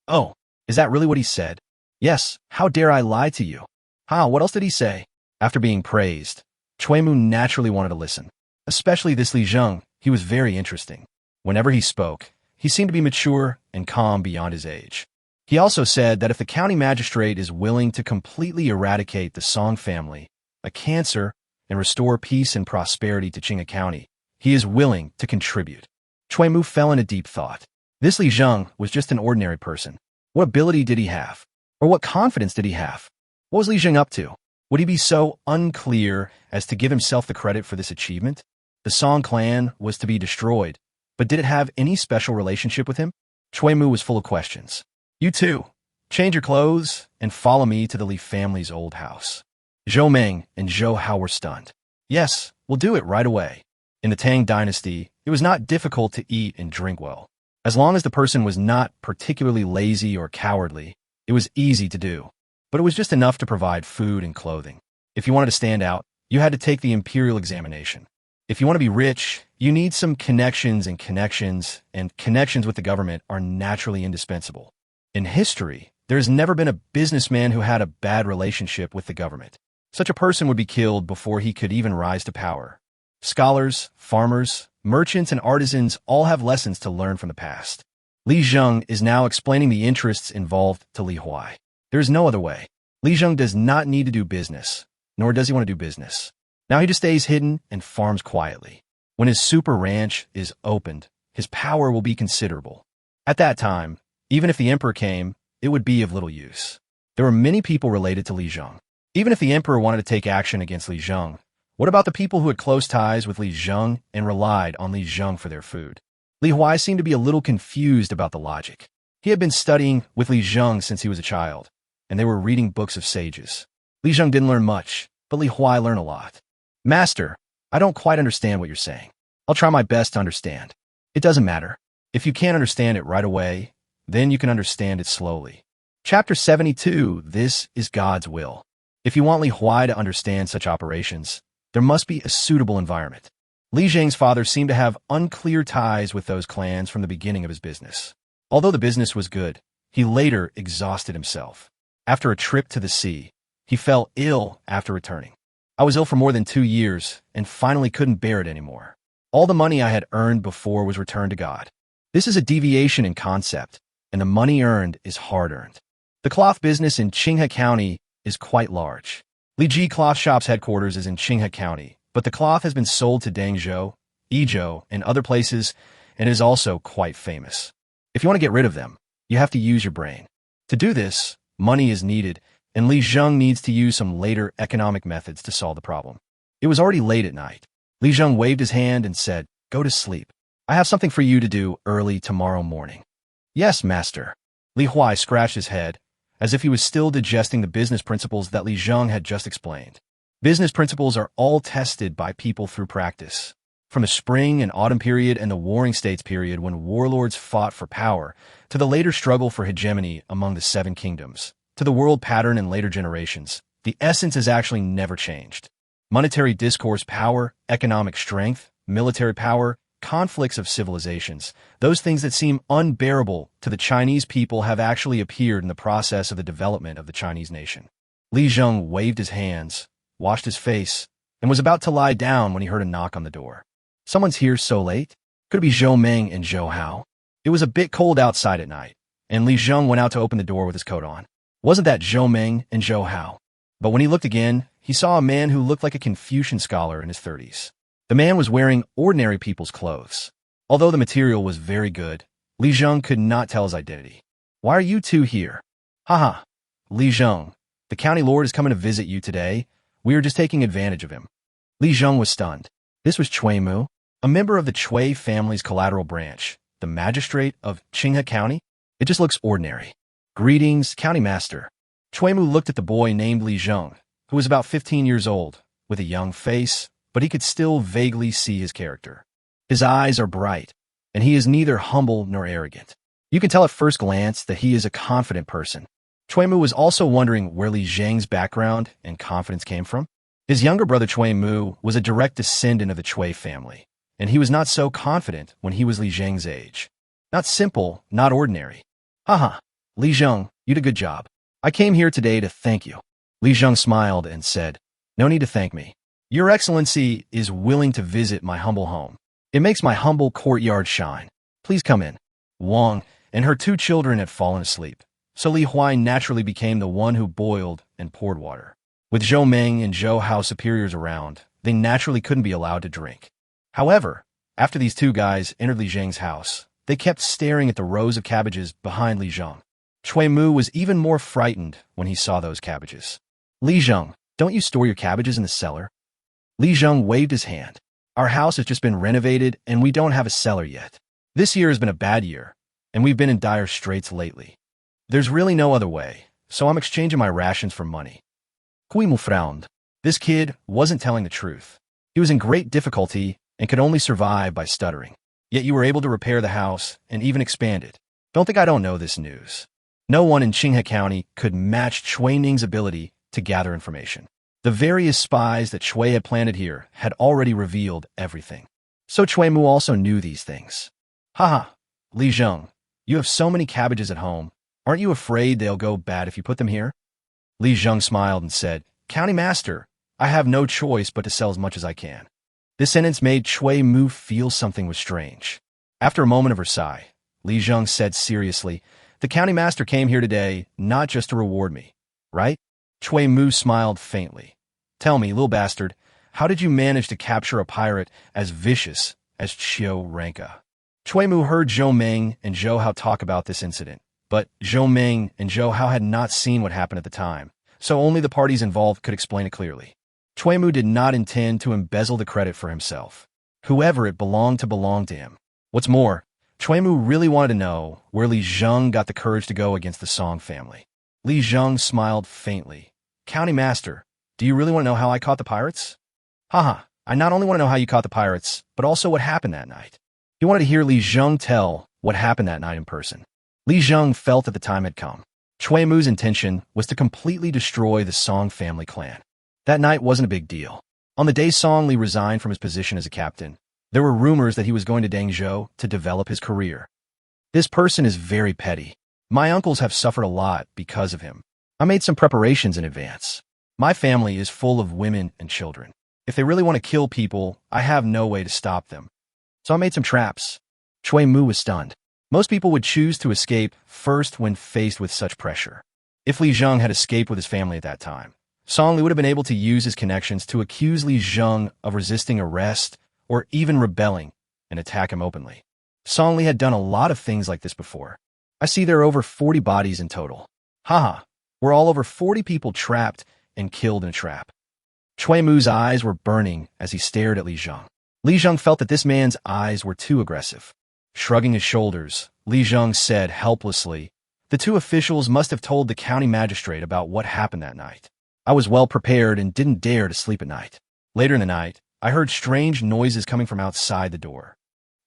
Oh, is that really what he said? Yes, how dare I lie to you? What else did he say? After being praised, Chui Mu naturally wanted to listen. Especially this Li Zheng, he was very interesting. Whenever he spoke, he seemed to be mature and calm beyond his age. He also said that if the county magistrate is willing to completely eradicate the Song family, a cancer, and restore peace and prosperity to Qinghe County, he is willing to contribute. Chui Mu fell into deep thought. This Li Zheng was just an ordinary person. What ability did he have? Or what confidence did he have? What was Li Zheng up to? Would he be so unclear as to give himself the credit for this achievement? The Song clan was to be destroyed, but did it have any special relationship with him? Chui Mu was full of questions. You too, change your clothes and follow me to the Li family's old house. Zhou Meng and Zhou Hao were stunned. Yes, we'll do it right away. In the Tang dynasty, it was not difficult to eat and drink well. As long as the person was not particularly lazy or cowardly, it was easy to do. But it was just enough to provide food and clothing. If you wanted to stand out, you had to take the imperial examination. If you want to be rich, you need some connections, and connections with the government are naturally indispensable. In history, there has never been a businessman who had a bad relationship with the government. Such a person would be killed before he could even rise to power. Scholars, farmers, merchants, and artisans all have lessons to learn from the past. Li Zheng is now explaining the interests involved to Li Huai. There is no other way. Li Zheng does not need to do business, nor does he want to do business. Now he just stays hidden and farms quietly. When his super ranch is opened, his power will be considerable. At that time, even if the emperor came, it would be of little use. There were many people related to Li Zheng. Even if the emperor wanted to take action against Li Zheng, What about the people who had close ties with Li Zheng and relied on Li Zheng for their food? Li Huai seemed to be a little confused about the logic. He had been studying with Li Zheng since he was a child, and they were reading books of sages. Li Zheng didn't learn much, but Li Huai learned a lot. Master, I don't quite understand what you're saying. I'll try my best to understand. It doesn't matter. If you can't understand it right away, then you can understand it slowly. Chapter 72, This is God's Will. If you want Li Huai to understand such operations, there must be a suitable environment. Li Zheng's father seemed to have unclear ties with those clans from the beginning of his business. Although the business was good, he later exhausted himself. After a trip to the sea, he fell ill after returning. I was ill for more than 2 years and finally couldn't bear it anymore. All the money I had earned before was returned to God. This is a deviation in concept, and the money earned is hard-earned. The cloth business in Qinghe County is quite large. Li Ji Cloth Shop's headquarters is in Qinghe County, but the cloth has been sold to Dangzhou, Yizhou, and other places, and is also quite famous. If you want to get rid of them, you have to use your brain. To do this, money is needed, and Li Zheng needs to use some later economic methods to solve the problem. It was already late at night. Li Zheng waved his hand and said, "Go to sleep. I have something for you to do early tomorrow morning." "Yes, master." Li Huai scratched his head, as if he was still digesting the business principles that Li Zheng had just explained. Business principles are all tested by people through practice. From the spring and autumn period and the warring states period when warlords fought for power, to the later struggle for hegemony among the 7 kingdoms, to the world pattern in later generations, the essence has actually never changed. Monetary discourse power, economic strength, military power, conflicts of civilizations, those things that seem unbearable to the Chinese people have actually appeared in the process of the development of the Chinese nation. Li Zheng waved his hands, washed his face, and was about to lie down when he heard a knock on the door. "Someone's here so late? Could it be Zhou Meng and Zhou Hao?" It was a bit cold outside at night, and Li Zheng went out to open the door with his coat on. Wasn't that Zhou Meng and Zhou Hao? But when he looked again, he saw a man who looked like a Confucian scholar in his 30s. The man was wearing ordinary people's clothes. Although the material was very good, Li Zheng could not tell his identity. "Why are you two here?" "Haha, Li Zheng, the county lord is coming to visit you today. We are just taking advantage of him." Li Zheng was stunned. This was Cui Mu, a member of the Cui family's collateral branch, the magistrate of Qinghe County. It just looks ordinary. "Greetings, county master." Cui Mu looked at the boy named Li Zheng, who was about 15 years old, with a young face, but he could still vaguely see his character. His eyes are bright, and he is neither humble nor arrogant. You can tell at first glance that he is a confident person. Cui Mu was also wondering where Li Zheng's background and confidence came from. His younger brother Cui Mu was a direct descendant of the Cui family, and he was not so confident when he was Li Zheng's age. Not simple, not ordinary. "Haha, Li Zheng, you did a good job. I came here today to thank you." Li Zheng smiled and said, "No need to thank me. Your Excellency is willing to visit my humble home. It makes my humble courtyard shine. Please come in." Wang and her 2 children had fallen asleep, so Li Huai naturally became the one who boiled and poured water. With Zhou Meng and Zhou Hao superiors around, they naturally couldn't be allowed to drink. However, after these 2 guys entered Li Zheng's house, they kept staring at the rows of cabbages behind Li Zheng. Cui Mu was even more frightened when he saw those cabbages. "Li Zheng, don't you store your cabbages in the cellar?" Li Zheng waved his hand. "Our house has just been renovated and we don't have a cellar yet. This year has been a bad year, and we've been in dire straits lately. There's really no other way, so I'm exchanging my rations for money." Cui Mu frowned. This kid wasn't telling the truth. He was in great difficulty and could only survive by stuttering. Yet you were able to repair the house and even expand it. Don't think I don't know this news. No one in Qinghe County could match Cui Ning's ability to gather information. The various spies that Cui had planted here had already revealed everything. So Cui Mu also knew these things. "Haha, Li Zheng, you have so many cabbages at home. Aren't you afraid they'll go bad if you put them here?" Li Zheng smiled and said, "County master, I have no choice but to sell as much as I can." This sentence made Cui Mu feel something was strange. After a moment of her sigh, Li Zheng said seriously, "The county master came here today not just to reward me, right?" Cui Mu smiled faintly. "Tell me, little bastard, how did you manage to capture a pirate as vicious as Chiu Ranka?" Cui Mu heard Zhou Meng and Zhou Hao talk about this incident, but Zhou Meng and Zhou Hao had not seen what happened at the time, so only the parties involved could explain it clearly. Mu did not intend to embezzle the credit for himself. Whoever it belonged to him. What's more, Mu really wanted to know where Li Zheng got the courage to go against the Song family. Li Zheng smiled faintly. County Master, do you really want to know how I caught the pirates? Haha, I not only want to know how you caught the pirates, but also what happened that night. He wanted to hear Li Zheng tell what happened that night in person. Li Zheng felt that the time had come. Mu's intention was to completely destroy the Song family clan. That night wasn't a big deal. On the day Song Li resigned from his position as a captain, there were rumors that he was going to Dangzhou to develop his career. This person is very petty. My uncles have suffered a lot because of him. I made some preparations in advance. My family is full of women and children. If they really want to kill people, I have no way to stop them. So I made some traps. Mu was stunned. Most people would choose to escape first when faced with such pressure. If Li Zheng had escaped with his family at that time, Song Li would have been able to use his connections to accuse Li Zheng of resisting arrest or even rebelling and attack him openly. Song Li had done a lot of things like this before. I see there are over 40 bodies in total. Haha, we're all over 40 people trapped and killed in a trap. Mu's eyes were burning as he stared at Li Zheng. Li Zheng felt that this man's eyes were too aggressive. Shrugging his shoulders, Li Zheng said helplessly, "The two officials must have told the county magistrate about what happened that night. I was well prepared and didn't dare to sleep at night. Later in the night, I heard strange noises coming from outside the door.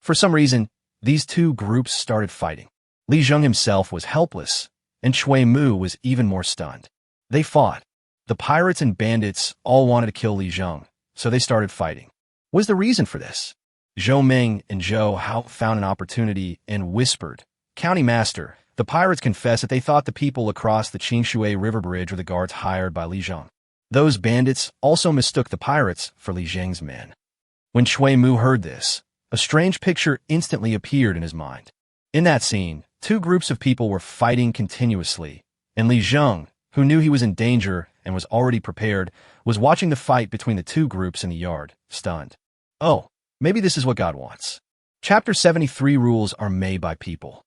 For some reason, these two groups started fighting. Li Zheng himself was helpless, and Mu was even more stunned. They fought. The pirates and bandits all wanted to kill Li Zheng, so they started fighting. What was the reason for this? Zhou Ming and Zhou Hao found an opportunity and whispered, "County Master, the pirates confessed that they thought the people across the Qinghe River Bridge were the guards hired by Li Zheng. Those bandits also mistook the pirates for Li Zheng's men." When Mu heard this, a strange picture instantly appeared in his mind. In that scene, two groups of people were fighting continuously, and Li Zheng, who knew he was in danger and was already prepared, was watching the fight between the two groups in the yard, stunned. Oh, maybe this is what God wants. Chapter 73 rules are made by people.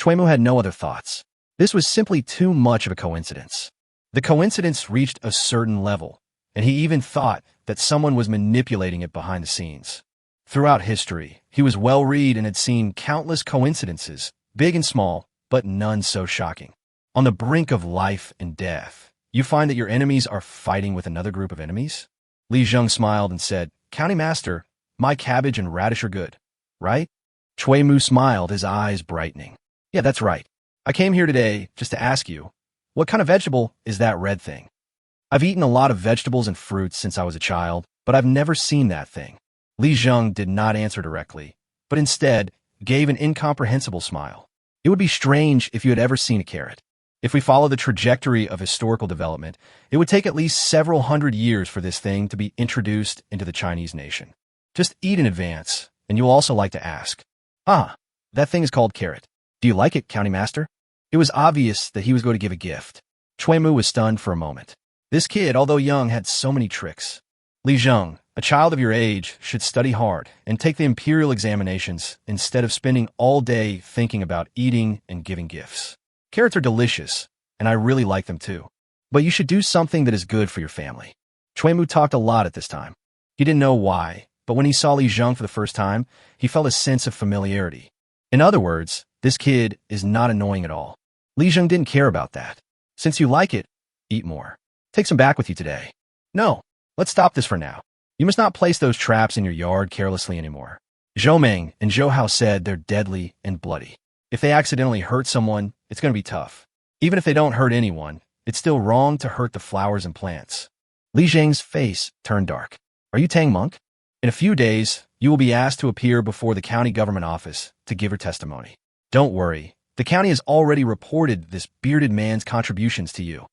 Mu had no other thoughts. This was simply too much of a coincidence. The coincidence reached a certain level, and he even thought that someone was manipulating it behind the scenes. Throughout history, he was well-read and had seen countless coincidences, big and small, but none so shocking. On the brink of life and death, you find that your enemies are fighting with another group of enemies? Li Zheng smiled and said, "County Master, my cabbage and radish are good, right?" Mu smiled, his eyes brightening. "Yeah, that's right. I came here today just to ask you, what kind of vegetable is that red thing? I've eaten a lot of vegetables and fruits since I was a child, but I've never seen that thing." Li Zheng did not answer directly, but instead gave an incomprehensible smile. "It would be strange if you had ever seen a carrot. If we follow the trajectory of historical development, it would take at least several hundred years for this thing to be introduced into the Chinese nation. Just eat in advance, and you'll also like to ask. Ah, that thing is called carrot. Do you like it, County Master?" It was obvious that he was going to give a gift. Mu was stunned for a moment. This kid, although young, had so many tricks. "Li Zheng, a child of your age should study hard and take the imperial examinations instead of spending all day thinking about eating and giving gifts. Carrots are delicious, and I really like them too. But you should do something that is good for your family." Mu talked a lot at this time. He didn't know why, but when he saw Li Zheng for the first time, he felt a sense of familiarity. In other words, this kid is not annoying at all. Li Zheng didn't care about that. "Since you like it, eat more. Take some back with you today." "No, let's stop this for now. You must not place those traps in your yard carelessly anymore." Zhou Ming and Zhou Hao said they're deadly and bloody. If they accidentally hurt someone, it's going to be tough. Even if they don't hurt anyone, it's still wrong to hurt the flowers and plants. Li Zheng's face turned dark. "Are you Tang Monk? In a few days, you will be asked to appear before the county government office to give your testimony. Don't worry, the county has already reported this bearded man's contributions to you."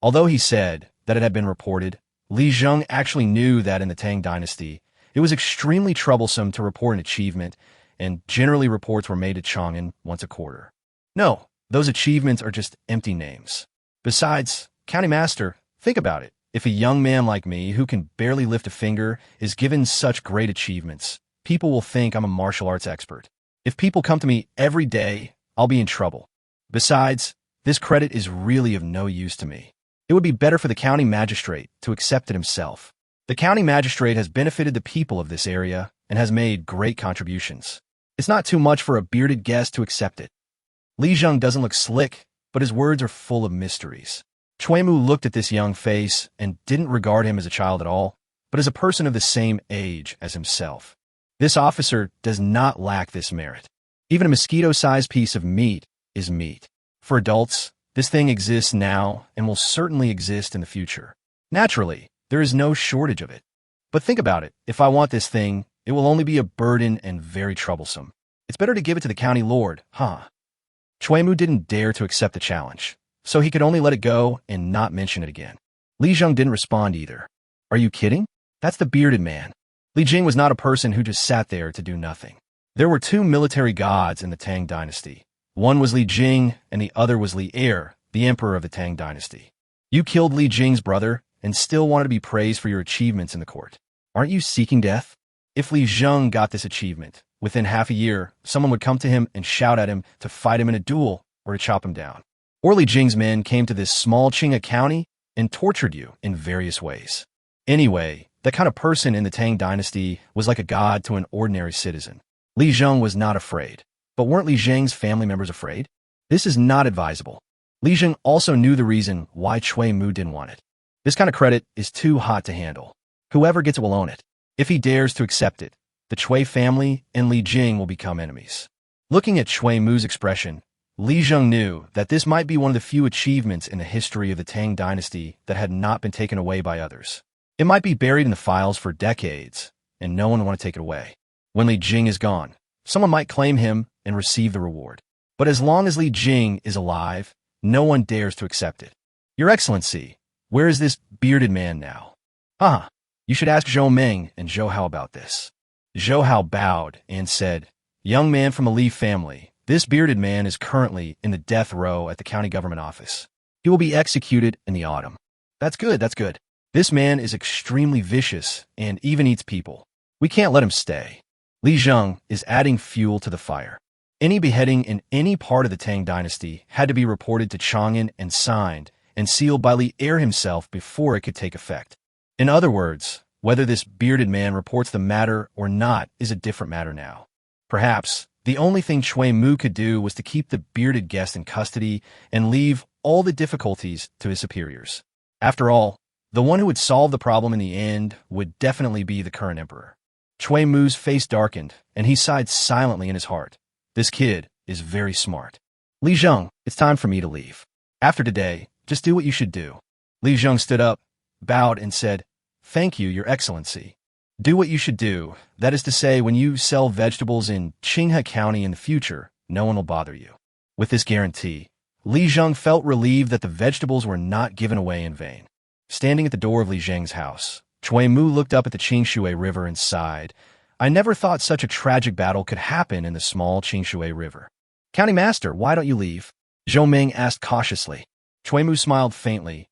Although he said that it had been reported, Li Zheng actually knew that in the Tang dynasty, it was extremely troublesome to report an achievement, and generally reports were made to Chang'an once a quarter. No, those achievements are just empty names. Besides, County Master, think about it. If a young man like me, who can barely lift a finger, is given such great achievements, people will think I'm a martial arts expert. If people come to me every day, I'll be in trouble. Besides, this credit is really of no use to me. It would be better for the county magistrate to accept it himself. The county magistrate has benefited the people of this area and has made great contributions. It's not too much for a bearded guest to accept it. Li Zheng doesn't look slick, but his words are full of mysteries. Cui Mu looked at this young face and didn't regard him as a child at all, but as a person of the same age as himself. This officer does not lack this merit. Even a mosquito-sized piece of meat is meat. For adults, this thing exists now and will certainly exist in the future. Naturally, there is no shortage of it. But think about it. If I want this thing, it will only be a burden and very troublesome. It's better to give it to the county lord, huh? Cui Mu didn't dare to accept the challenge, so he could only let it go and not mention it again. Li Zheng didn't respond either. Are you kidding? That's the bearded man. Li Jing was not a person who just sat there to do nothing. There were two military gods in the Tang dynasty. One was Li Jing, and the other was Li Er, the emperor of the Tang dynasty. You killed Li Jing's brother and still wanted to be praised for your achievements in the court. Aren't you seeking death? If Li Zheng got this achievement, within half a year, someone would come to him and shout at him to fight him in a duel or to chop him down. Or Li Jing's men came to this small Qinghe County and tortured you in various ways. Anyway, that kind of person in the Tang dynasty was like a god to an ordinary citizen. Li Zheng was not afraid. But weren't Li Zheng's family members afraid? This is not advisable. Li Zheng also knew the reason why Cui Mu didn't want it. This kind of credit is too hot to handle. Whoever gets it will own it. If he dares to accept it, the Cui family and Li Jing will become enemies. Looking at Cui Mu's expression, Li Zheng knew that this might be one of the few achievements in the history of the Tang dynasty that had not been taken away by others. It might be buried in the files for decades, and no one will want to take it away. When Li Jing is gone, someone might claim him and receive the reward. But as long as Li Jing is alive, no one dares to accept it. Your Excellency, where is this bearded man now? You should ask Zhou Meng and Zhou Hao about this. Zhou Hao bowed and said, Young man from a Li family, this bearded man is currently in the death row at the county government office. He will be executed in the autumn. That's good. This man is extremely vicious and even eats people. We can't let him stay. Li Zheng is adding fuel to the fire. Any beheading in any part of the Tang dynasty had to be reported to Chang'an and signed and sealed by Li Er himself before it could take effect. In other words, whether this bearded man reports the matter or not is a different matter now. Perhaps the only thing Cui Mu could do was to keep the bearded guest in custody and leave all the difficulties to his superiors. After all, the one who would solve the problem in the end would definitely be the current emperor. Cui Mu's face darkened, and he sighed silently in his heart. This kid is very smart. Li Zheng, it's time for me to leave. After today, just do what you should do. Li Zheng stood up, bowed, and said, Thank you, Your Excellency. Do what you should do. That is to say, when you sell vegetables in Qinghe County in the future, no one will bother you. With this guarantee, Li Zheng felt relieved that the vegetables were not given away in vain. Standing at the door of Li Zheng's house, Cui Mu looked up at the Qinghe River and sighed. I never thought such a tragic battle could happen in the small Qinghe River. County Master, why don't you leave? Zhou Meng asked cautiously. Cui Mu smiled faintly.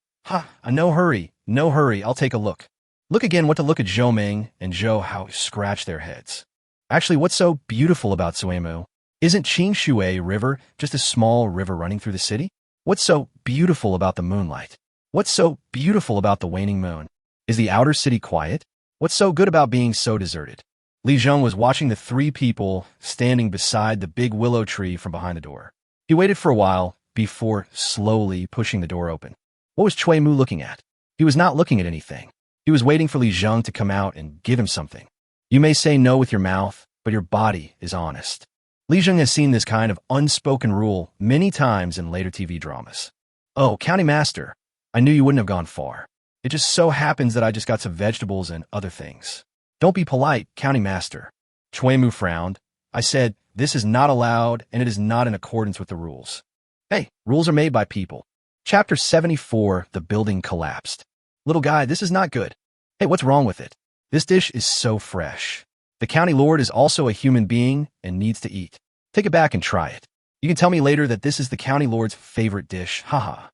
No hurry, I'll take a look. Look again. What to look at? Zhou Meng and Zhou Hao scratched their heads. Actually, what's so beautiful about Cui Mu? Isn't Qinghe River just a small river running through the city? What's so beautiful about the moonlight? What's so beautiful about the waning moon? Is the outer city quiet? What's so good about being so deserted? Li Zheng was watching the three people standing beside the big willow tree from behind the door. He waited for a while before slowly pushing the door open. What was Cui Mu looking at? He was not looking at anything. He was waiting for Li Zheng to come out and give him something. You may say no with your mouth, but your body is honest. Li Zheng has seen this kind of unspoken rule many times in later TV dramas. Oh, County Master, I knew you wouldn't have gone far. It just so happens that I just got some vegetables and other things. Don't be polite, County Master. Cui Mu frowned. I said, this is not allowed and it is not in accordance with the rules. Hey, rules are made by people. Chapter 74, The Building Collapsed. Little guy, this is not good. Hey, what's wrong with it? This dish is so fresh. The county lord is also a human being and needs to eat. Take it back and try it. You can tell me later that this is the county lord's favorite dish, haha.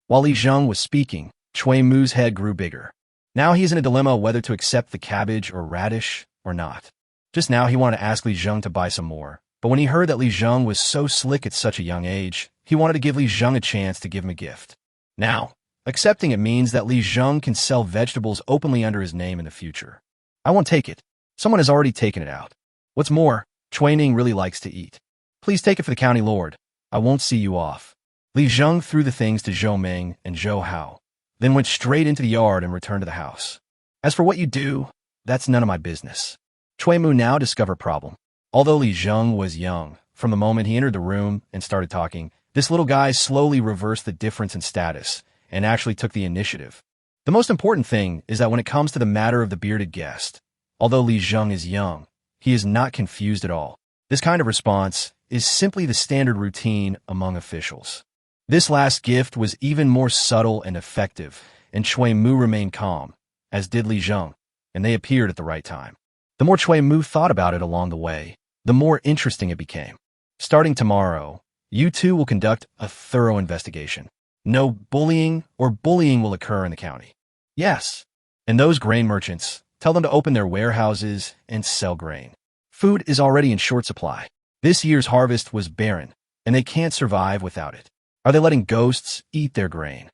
While Li Zheng was speaking, Cui Mu's head grew bigger. Now he is in a dilemma whether to accept the cabbage or radish or not. Just now he wanted to ask Li Zheng to buy some more, but when he heard that Li Zheng was so slick at such a young age, he wanted to give Li Zheng a chance to give him a gift. Now, Accepting it means that Li Zheng can sell vegetables openly under his name in the future. I won't take it. Someone has already taken it out. What's more, Cui Ning really likes to eat. Please take it for the county lord. I won't see you off. Li Zheng threw the things to Zhou Ming and Zhou Hao, then went straight into the yard and returned to the house. As for what you do, that's none of my business. Cui Mu now discovered problem. Although Li Zheng was young, from the moment he entered the room and started talking, this little guy slowly reversed the difference in status and actually took the initiative. The most important thing is that when it comes to the matter of the bearded guest, although Li Zheng is young, he is not confused at all. This kind of response is simply the standard routine among officials. This last gift was even more subtle and effective, and Cui Mu remained calm, as did Li Zheng, and they appeared at the right time. The more Cui Mu thought about it along the way, the more interesting it became. Starting tomorrow, you two will conduct a thorough investigation. No bullying or bullying will occur in the county. Yes. And those grain merchants, tell them to open their warehouses and sell grain. Food is already in short supply. This year's harvest was barren, and they can't survive without it. Are they letting ghosts eat their grain?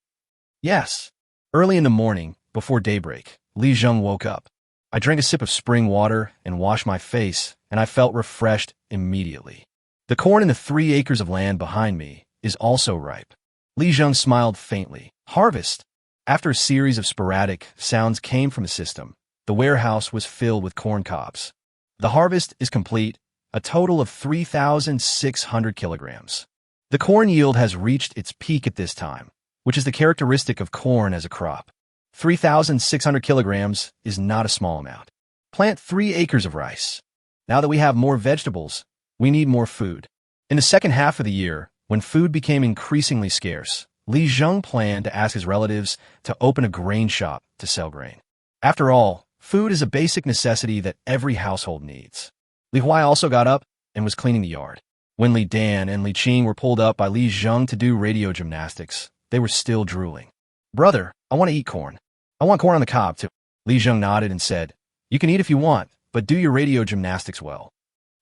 Yes. Early in the morning, before daybreak, Li Zheng woke up. I drank a sip of spring water and washed my face, and I felt refreshed immediately. The corn in the 3 acres of land behind me is also ripe. Li Zheng smiled faintly. Harvest. After a series of sporadic sounds came from the system, the warehouse was filled with corn cobs. The harvest is complete, a total of 3,600 kilograms. The corn yield has reached its peak at this time, which is the characteristic of corn as a crop. 3,600 kilograms is not a small amount. Plant 3 acres of rice. Now that we have more vegetables, we need more food. In the second half of the year, when food became increasingly scarce, Li Zheng planned to ask his relatives to open a grain shop to sell grain. After all, food is a basic necessity that every household needs. Li Huai also got up and was cleaning the yard. When Li Dan and Li Qing were pulled up by Li Zheng to do radio gymnastics, they were still drooling. Brother, I want to eat corn. I want corn on the cob, too. Li Zheng nodded and said, You can eat if you want, but do your radio gymnastics well.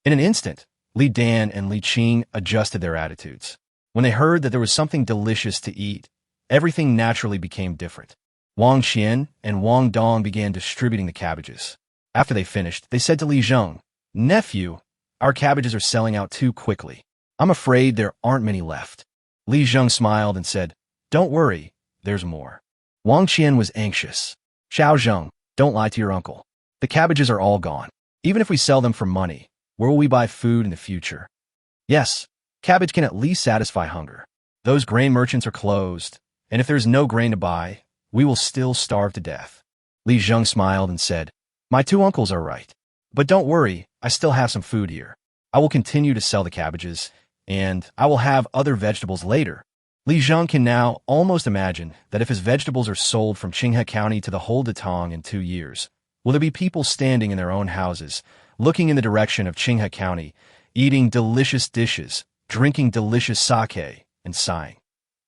In an instant, Li Dan and Li Qing adjusted their attitudes. When they heard that there was something delicious to eat, everything naturally became different. Wang Qian and Wang Dong began distributing the cabbages. After they finished, they said to Li Zheng, Nephew, our cabbages are selling out too quickly. I'm afraid there aren't many left. Li Zheng smiled and said, Don't worry, there's more. Wang Qian was anxious. Xiao Zheng, don't lie to your uncle. The cabbages are all gone. Even if we sell them for money, where will we buy food in the future? Yes, cabbage can at least satisfy hunger. Those grain merchants are closed, and if there's no grain to buy, we will still starve to death. Li Zheng smiled and said, My 2 uncles are right. But don't worry, I still have some food here. I will continue to sell the cabbages, and I will have other vegetables later. Li Zheng can now almost imagine that if his vegetables are sold from Qinghe County to the whole Datang in 2 years, will there be people standing in their own houses, looking in the direction of Qinghe County, eating delicious dishes, drinking delicious sake, and sighing.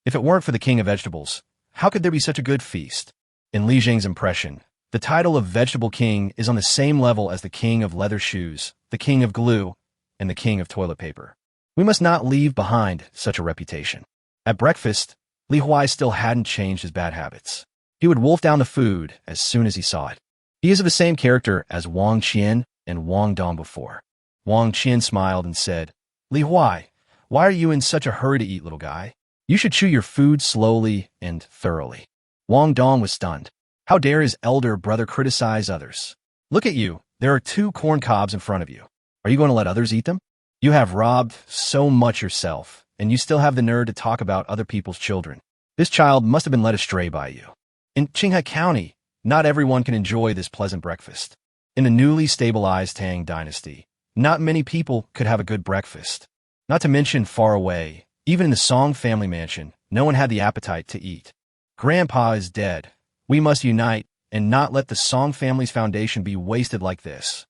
If it weren't for the king of vegetables, how could there be such a good feast? In Li Zheng's impression, the title of vegetable king is on the same level as the king of leather shoes, the king of glue, and the king of toilet paper. We must not leave behind such a reputation. At breakfast, Li Huai still hadn't changed his bad habits. He would wolf down the food as soon as he saw it. He is of the same character as Wang Qian and Wang Dong before. Wang Qian smiled and said, Li Huai, why are you in such a hurry to eat, little guy? You should chew your food slowly and thoroughly. Wang Dong was stunned. How dare his elder brother criticize others? Look at you. There are 2 corn cobs in front of you. Are you going to let others eat them? You have robbed so much yourself, and you still have the nerve to talk about other people's children. This child must have been led astray by you. In Qinghe County, not everyone can enjoy this pleasant breakfast. In the newly stabilized Tang dynasty, not many people could have a good breakfast. Not to mention far away, even in the Song family mansion, no one had the appetite to eat. Grandpa is dead. We must unite and not let the Song family's foundation be wasted like this.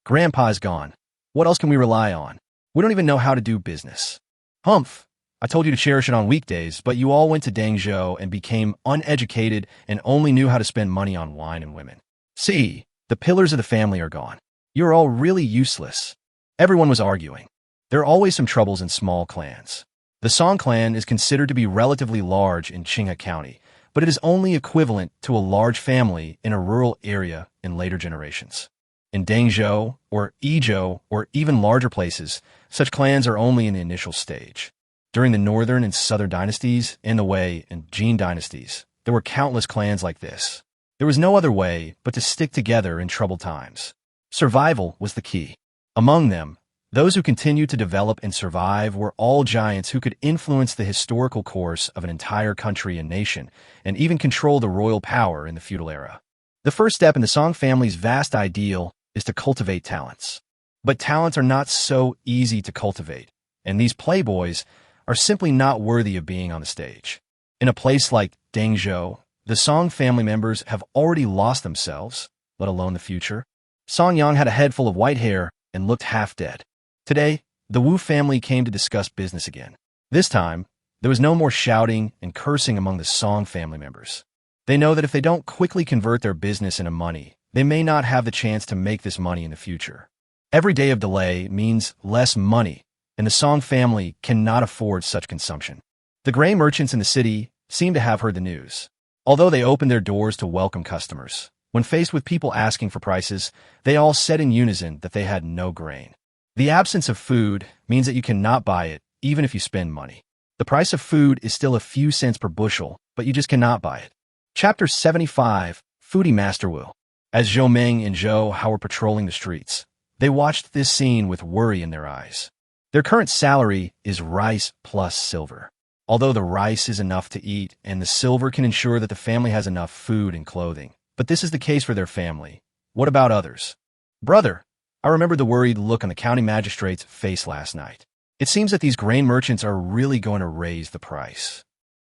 Grandpa is gone. What else can we rely on? We don't even know how to do business. Humph! I told you to cherish it on weekdays, but you all went to Dangzhou and became uneducated and only knew how to spend money on wine and women. See, the pillars of the family are gone. You're all really useless. Everyone was arguing. There are always some troubles in small clans. The Song clan is considered to be relatively large in Qinghe County, but it is only equivalent to a large family in a rural area in later generations. In Dangzhou or Izhou or even larger places, such clans are only in the initial stage. During the northern and southern dynasties, and the Wei and Jin dynasties, there were countless clans like this. There was no other way but to stick together in troubled times. Survival was the key. Among them, those who continued to develop and survive were all giants who could influence the historical course of an entire country and nation, and even control the royal power in the feudal era. The first step in the Song family's vast ideal is to cultivate talents. But talents are not so easy to cultivate, and these playboys are simply not worthy of being on the stage. In a place like Dangzhou, the Song family members have already lost themselves, let alone the future. Song Yang had a head full of white hair and looked half dead. Today, the Wu family came to discuss business again. This time, there was no more shouting and cursing among the Song family members. They know that if they don't quickly convert their business into money, they may not have the chance to make this money in the future. Every day of delay means less money, and the Song family cannot afford such consumption. The grain merchants in the city seem to have heard the news. Although they opened their doors to welcome customers, when faced with people asking for prices, they all said in unison that they had no grain. The absence of food means that you cannot buy it, even if you spend money. The price of food is still a few cents per bushel, but you just cannot buy it. Chapter 75, Foodie Master Wu. As Zhou Meng and Zhou Hao were patrolling the streets, they watched this scene with worry in their eyes. Their current salary is rice plus silver. Although the rice is enough to eat and the silver can ensure that the family has enough food and clothing, but this is the case for their family. What about others? Brother, I remember the worried look on the county magistrate's face last night. It seems that these grain merchants are really going to raise the price.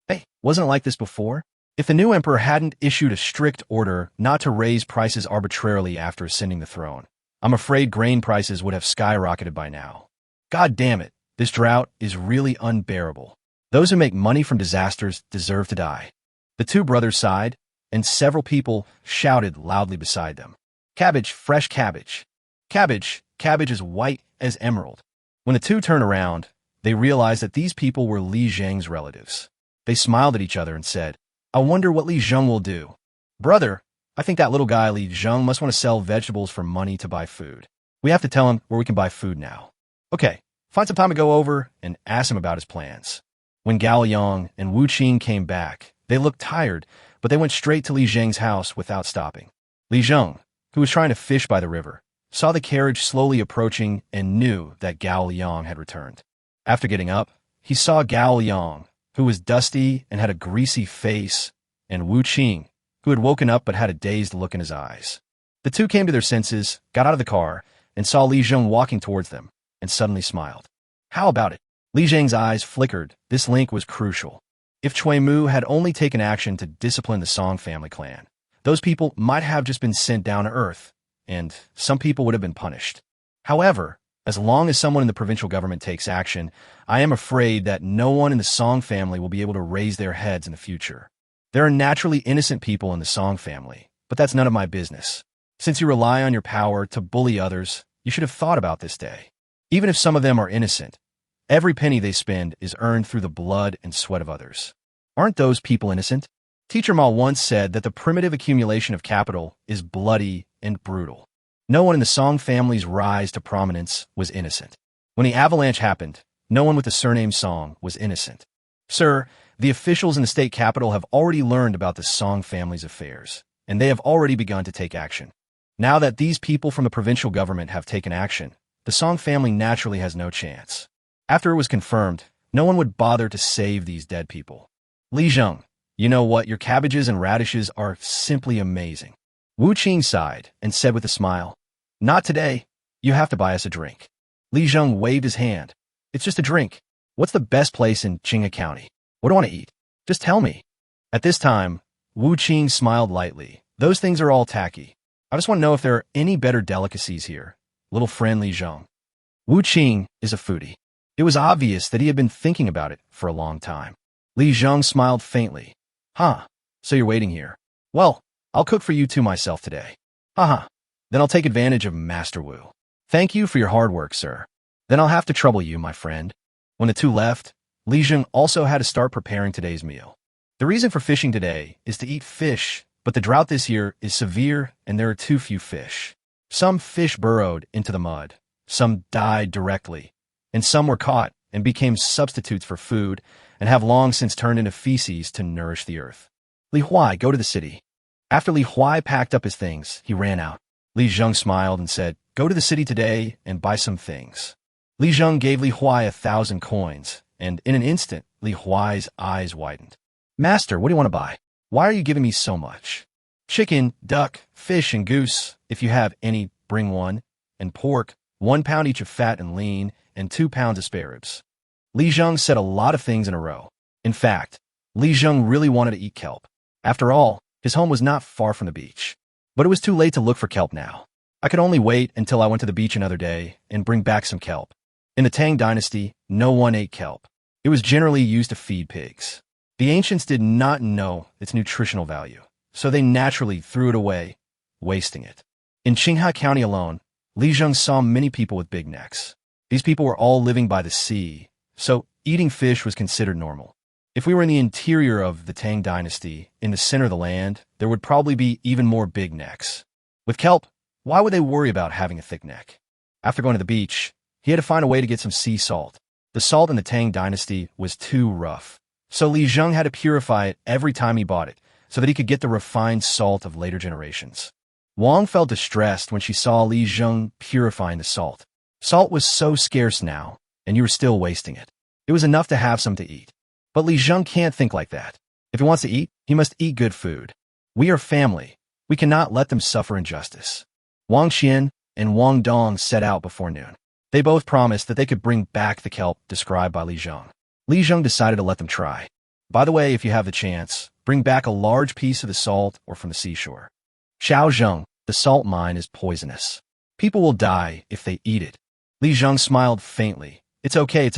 Hey, wasn't it like this before? If the new emperor hadn't issued a strict order not to raise prices arbitrarily after ascending the throne, I'm afraid grain prices would have skyrocketed by now. God damn it, this drought is really unbearable. Those who make money from disasters deserve to die. The two brothers sighed, and several people shouted loudly beside them. Cabbage, fresh cabbage. Cabbage, cabbage as white as emerald. When the two turned around, they realized that these people were Li Zheng's relatives. They smiled at each other and said, I wonder what Li Zheng will do. Brother, I think that little guy Li Zheng must want to sell vegetables for money to buy food. We have to tell him where we can buy food now. Okay, find some time to go over and ask him about his plans. When Gao Yang and Wu Qing came back, they looked tired, but they went straight to Li Zheng's house without stopping. Li Zheng, who was trying to fish by the river, saw the carriage slowly approaching and knew that Gao Yang had returned. After getting up, he saw Gao Yang, who was dusty and had a greasy face, and Wu Qing, who had woken up but had a dazed look in his eyes. The two came to their senses, got out of the car, and saw Li Zheng walking towards them, and suddenly smiled. How about it? Li Zheng's eyes flickered. This link was crucial. If Cui Mu had only taken action to discipline the Song family clan, those people might have just been sent down to earth, and some people would have been punished. However, as long as someone in the provincial government takes action, I am afraid that no one in the Song family will be able to raise their heads in the future. There are naturally innocent people in the Song family, but that's none of my business. Since you rely on your power to bully others, you should have thought about this day. Even if some of them are innocent, every penny they spend is earned through the blood and sweat of others. Aren't those people innocent? Teacher Ma once said that the primitive accumulation of capital is bloody and brutal. No one in the Song family's rise to prominence was innocent. When the avalanche happened, no one with the surname Song was innocent. Sir, the officials in the state capital have already learned about the Song family's affairs, and they have already begun to take action. Now that these people from the provincial government have taken action, the Song family naturally has no chance. After it was confirmed, no one would bother to save these dead people. Li Zheng, you know what? Your cabbages and radishes are simply amazing. Wu Qing sighed and said with a smile, Not today. You have to buy us a drink. Li Zheng waved his hand. It's just a drink. What's the best place in Qinghe County? What do I want to eat? Just tell me. At this time, Wu Qing smiled lightly. Those things are all tacky. I just want to know if there are any better delicacies here. Little friend Li Zheng. Wu Qing is a foodie. It was obvious that he had been thinking about it for a long time. Li Zheng smiled faintly. Huh, so you're waiting here. Well, I'll cook for you two myself today. Haha, then I'll take advantage of Master Wu. Thank you for your hard work, sir. Then I'll have to trouble you, my friend. When the two left, Li Zheng also had to start preparing today's meal. The reason for fishing today is to eat fish, but the drought this year is severe and there are too few fish. Some fish burrowed into the mud, some died directly, and some were caught and became substitutes for food and have long since turned into feces to nourish the earth. Li Huai, go to the city. After Li Huai packed up his things, he ran out. Li Zheng smiled and said, go to the city today and buy some things. Li Zheng gave Li Huai 1,000 coins, and in an instant, Li Huai's eyes widened. Master, what do you want to buy? Why are you giving me so much? Chicken, duck, fish, and goose, if you have any, bring one, and pork, 1 pound each of fat and lean, and 2 pounds of spare ribs. Li Zheng said a lot of things in a row. In fact, Li Zheng really wanted to eat kelp. After all, his home was not far from the beach. But it was too late to look for kelp now. I could only wait until I went to the beach another day and bring back some kelp. In the Tang dynasty, no one ate kelp. It was generally used to feed pigs. The ancients did not know its nutritional value, so they naturally threw it away, wasting it. In Qinghe County alone, Li Zheng saw many people with big necks. These people were all living by the sea, so eating fish was considered normal. If we were in the interior of the Tang dynasty, in the center of the land, there would probably be even more big necks. With kelp, why would they worry about having a thick neck? After going to the beach, he had to find a way to get some sea salt. The salt in the Tang dynasty was too rough, so Li Zheng had to purify it every time he bought it, so that he could get the refined salt of later generations. Wang felt distressed when she saw Li Zheng purifying the salt. Salt was so scarce now, and you were still wasting it. It was enough to have some to eat. But Li Zheng can't think like that. If he wants to eat, he must eat good food. We are family. We cannot let them suffer injustice. Wang Xian and Wang Dong set out before noon. They both promised that they could bring back the kelp described by Li Zheng. Li Zheng decided to let them try. By the way, if you have the chance, bring back a large piece of the salt or from the seashore. Xiao Zheng, the salt mine is poisonous. People will die if they eat it. Li Zheng smiled faintly. It's okay.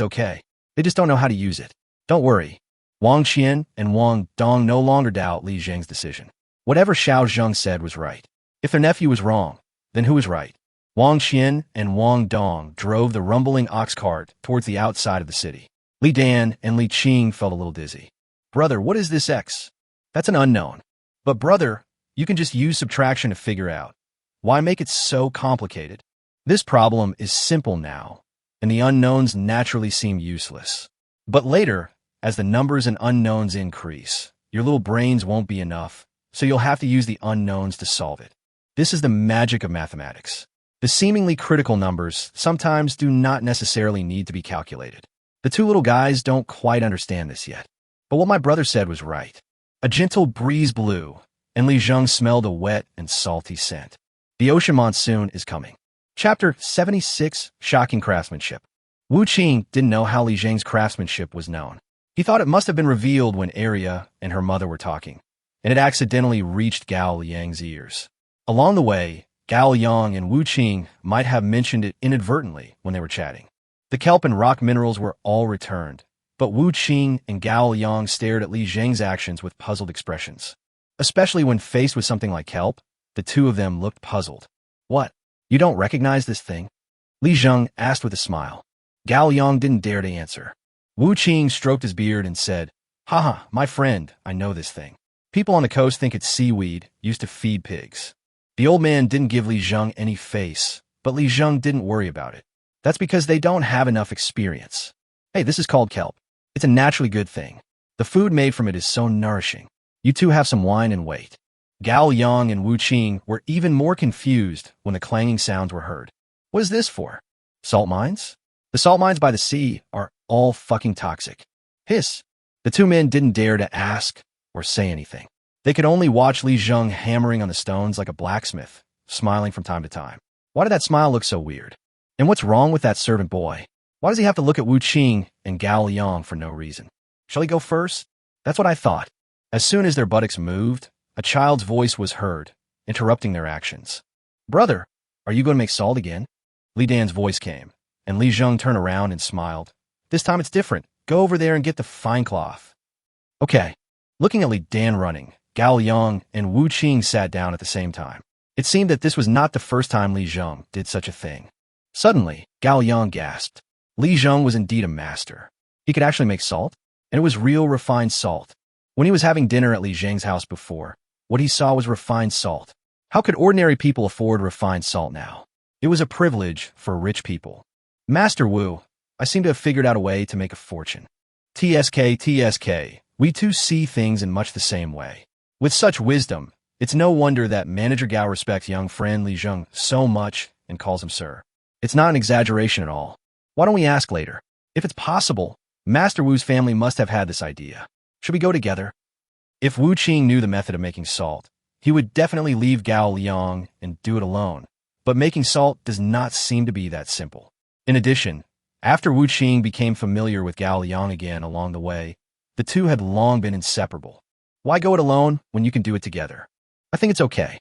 They just don't know how to use it. Don't worry. Wang Qian and Wang Dong no longer doubt Li Zheng's decision. Whatever Xiao Zheng said was right. If their nephew was wrong, then who was right? Wang Qian and Wang Dong drove the rumbling ox cart towards the outside of the city. Li Dan and Li Qing felt a little dizzy. Brother, what is this X? That's an unknown. But brother, you can just use subtraction to figure out. Why make it so complicated? This problem is simple now, and the unknowns naturally seem useless. But later, as the numbers and unknowns increase, your little brains won't be enough, so you'll have to use the unknowns to solve it. This is the magic of mathematics. The seemingly critical numbers sometimes do not necessarily need to be calculated. The two little guys don't quite understand this yet. But what my brother said was right. A gentle breeze blew, and Li Zheng smelled a wet and salty scent. The ocean monsoon is coming. Chapter 76, Shocking Craftsmanship. Wu Qing didn't know how Li Zheng's craftsmanship was known. He thought it must have been revealed when Arya and her mother were talking, and it accidentally reached Gao Liang's ears. Along the way, Gao Liang and Wu Qing might have mentioned it inadvertently when they were chatting. The kelp and rock minerals were all returned, but Wu Qing and Gao Liang stared at Li Zheng's actions with puzzled expressions. Especially when faced with something like kelp, the two of them looked puzzled. What? You don't recognize this thing? Li Zheng asked with a smile. Gao Liang didn't dare to answer. Wu Qing stroked his beard and said, Haha, my friend, I know this thing. People on the coast think it's seaweed used to feed pigs. The old man didn't give Li Zheng any face, but Li Zheng didn't worry about it. That's because they don't have enough experience. Hey, this is called kelp. It's a naturally good thing. The food made from it is so nourishing. You two have some wine and wait. Gao Liang and Wu Qing were even more confused when the clanging sounds were heard. What is this for? Salt mines? The salt mines by the sea are all fucking toxic. Hiss. The two men didn't dare to ask or say anything. They could only watch Li Zheng hammering on the stones like a blacksmith, smiling from time to time. Why did that smile look so weird? And what's wrong with that servant boy? Why does he have to look at Wu Qing and Gao Liang for no reason? Shall he go first? That's what I thought. As soon as their buttocks moved, a child's voice was heard, interrupting their actions. Brother, are you going to make salt again? Li Dan's voice came, and Li Zheng turned around and smiled. This time it's different. Go over there and get the fine cloth. Okay. Looking at Li Dan running, Gao Liang and Wu Qing sat down at the same time. It seemed that this was not the first time Li Zheng did such a thing. Suddenly, Gao Liang gasped. Li Zheng was indeed a master. He could actually make salt, and it was real refined salt. When he was having dinner at Li Zheng's house before, what he saw was refined salt. How could ordinary people afford refined salt now? It was a privilege for rich people. Master Wu, I seem to have figured out a way to make a fortune. TSK, we too see things in much the same way. With such wisdom, it's no wonder that Manager Gao respects young friend Li Zheng so much and calls him sir. It's not an exaggeration at all. Why don't we ask later? If it's possible, Master Wu's family must have had this idea. Should we go together? If Wu Qing knew the method of making salt, he would definitely leave Gao Liang and do it alone. But making salt does not seem to be that simple. In addition, after Wu Qing became familiar with Gao Liang again along the way, the two had long been inseparable. Why go it alone when you can do it together? I think it's okay.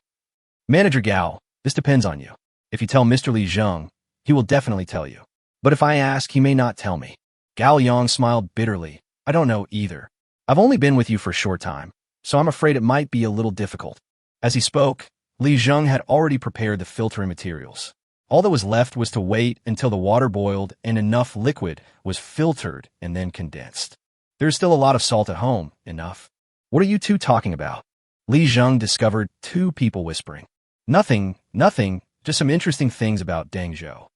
Manager Gao, this depends on you. If you tell Mr. Li Zheng, he will definitely tell you. But if I ask, he may not tell me. Gao Liang smiled bitterly. I don't know either. I've only been with you for a short time, so I'm afraid it might be a little difficult. As he spoke, Li Zheng had already prepared the filtering materials. All that was left was to wait until the water boiled and enough liquid was filtered and then condensed. There's still a lot of salt at home, enough. What are you two talking about? Li Zheng discovered two people whispering. Nothing, just some interesting things about Deng Zhou.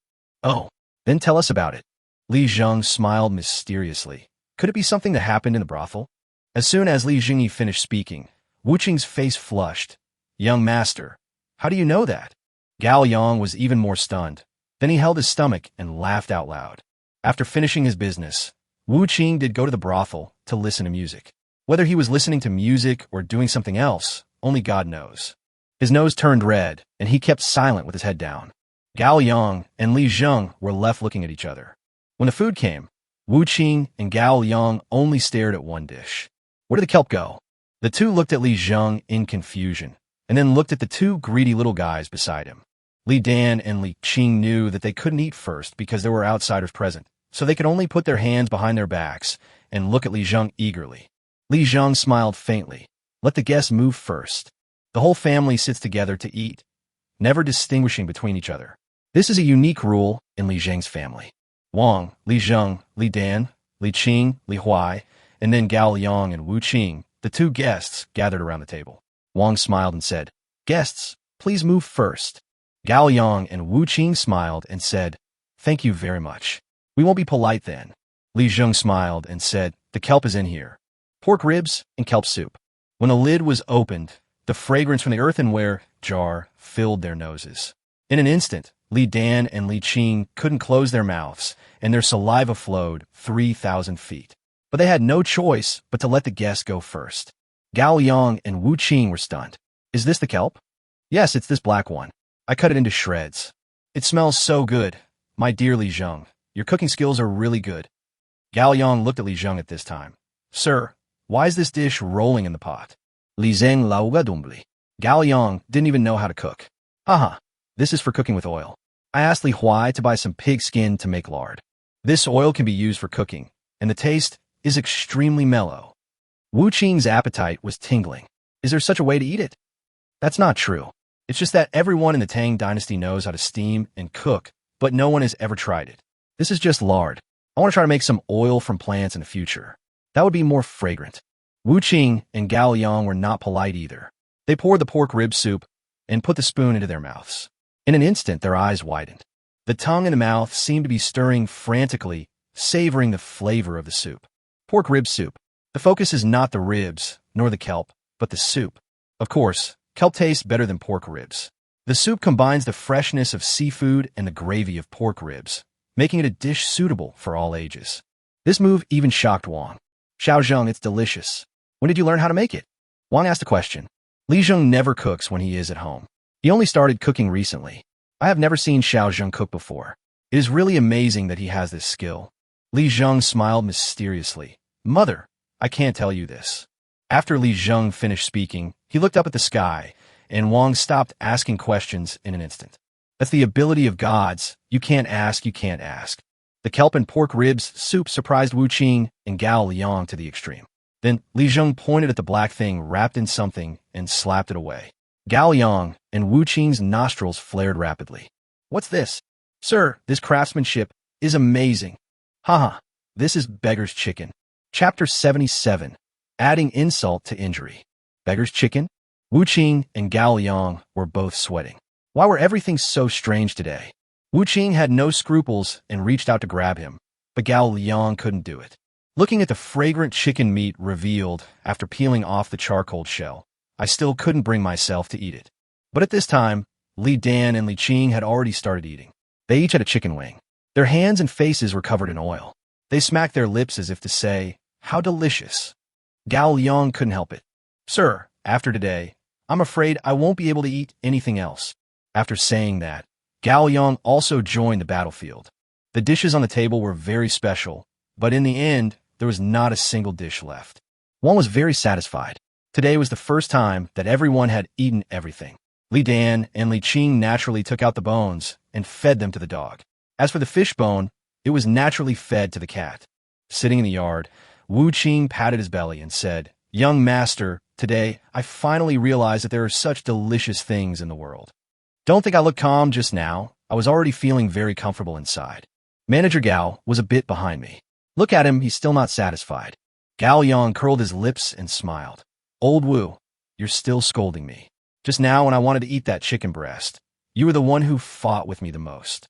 Oh, then tell us about it. Li Zheng smiled mysteriously. Could it be something that happened in the brothel? As soon as Li Jingyi finished speaking, Wu Qing's face flushed. Young master, how do you know that? Gao Yang was even more stunned. Then he held his stomach and laughed out loud. After finishing his business, Wu Qing did go to the brothel to listen to music. Whether he was listening to music or doing something else, only God knows. His nose turned red, and he kept silent with his head down. Gao Yang and Li Zheng were left looking at each other. When the food came, Wu Qing and Gao Yang only stared at one dish. Where did the kelp go? The two looked at Li Zheng in confusion, and then looked at the two greedy little guys beside him. Li Dan and Li Qing knew that they couldn't eat first because there were outsiders present, so they could only put their hands behind their backs and look at Li Zheng eagerly. Li Zheng smiled faintly. Let the guests move first. The whole family sits together to eat, never distinguishing between each other. This is a unique rule in Li Zheng's family. Wang, Li Zheng, Li Dan, Li Qing, Li Huai, and then Gao Yang and Wu Qing, the two guests, gathered around the table. Wang smiled and said, "Guests, please move first." Gao Yang and Wu Qing smiled and said, "Thank you very much. We won't be polite then." Li Zheng smiled and said, "The kelp is in here. Pork ribs and kelp soup." When the lid was opened, the fragrance from the earthenware jar filled their noses. In an instant, Li Dan and Li Qing couldn't close their mouths, and their saliva flowed 3,000 feet. But they had no choice but to let the guests go first. Gao Yang and Wu Qing were stunned. "Is this the kelp?" "Yes, it's this black one. I cut it into shreds. It smells so good. My dear Li Zheng, your cooking skills are really good." Gao Yang looked at Li Zheng at this time. "Sir, why is this dish rolling in the pot?" Li Zheng lauga dumbly. Gao Yang didn't even know how to cook. "Haha, this is for cooking with oil. I asked Li Huai to buy some pig skin to make lard. This oil can be used for cooking, and the taste is extremely mellow." Wu Qing's appetite was tingling. Is there such a way to eat it? That's not true. It's just that everyone in the Tang dynasty knows how to steam and cook, but no one has ever tried it. This is just lard. I want to try to make some oil from plants in the future. That would be more fragrant. Wu Qing and Gao Yang were not polite either. They poured the pork rib soup and put the spoon into their mouths. In an instant, their eyes widened. The tongue in the mouth seemed to be stirring frantically, savoring the flavor of the soup. Pork rib soup. The focus is not the ribs, nor the kelp, but the soup. Of course, kelp tastes better than pork ribs. The soup combines the freshness of seafood and the gravy of pork ribs, making it a dish suitable for all ages. This move even shocked Wang. "Xiao Zheng, it's delicious. When did you learn how to make it?" Wang asked a question. Li Zheng never cooks when he is at home. He only started cooking recently. I have never seen Xiao Zheng cook before. It is really amazing that he has this skill. Li Zheng smiled mysteriously. "Mother, I can't tell you this." After Li Zheng finished speaking, he looked up at the sky, and Wang stopped asking questions in an instant. That's the ability of gods. You can't ask. The kelp and pork ribs soup surprised Wu Qing and Gao Liang to the extreme. Then Li Zheng pointed at the black thing wrapped in something and slapped it away. Gao Liang and Wu Qing's nostrils flared rapidly. "What's this?" "Sir, this craftsmanship is amazing." "Haha, this is beggar's chicken." Chapter 77. adding insult to injury. Beggar's chicken? Wu Qing and Gao Liang were both sweating. Why were everything so strange today? Wu Qing had no scruples and reached out to grab him, but Gao Liang couldn't do it. Looking at the fragrant chicken meat revealed after peeling off the charcoal shell, I still couldn't bring myself to eat it. But at this time, Li Dan and Li Qing had already started eating. They each had a chicken wing. Their hands and faces were covered in oil. They smacked their lips as if to say, "How delicious." Gao Liang couldn't help it. "Sir, after today, I'm afraid I won't be able to eat anything else." After saying that, Gao Liang also joined the battlefield. The dishes on the table were very special, but in the end, there was not a single dish left. Wang was very satisfied. Today was the first time that everyone had eaten everything. Li Dan and Li Qing naturally took out the bones and fed them to the dog. As for the fish bone, it was naturally fed to the cat. Sitting in the yard, Wu Qing patted his belly and said, "Young master, today I finally realized that there are such delicious things in the world." Don't think I look calm just now. I was already feeling very comfortable inside. Manager Gao was a bit behind me. Look at him, he's still not satisfied. Gao Yang curled his lips and smiled. "Old Wu, you're still scolding me. Just now when I wanted to eat that chicken breast, you were the one who fought with me the most."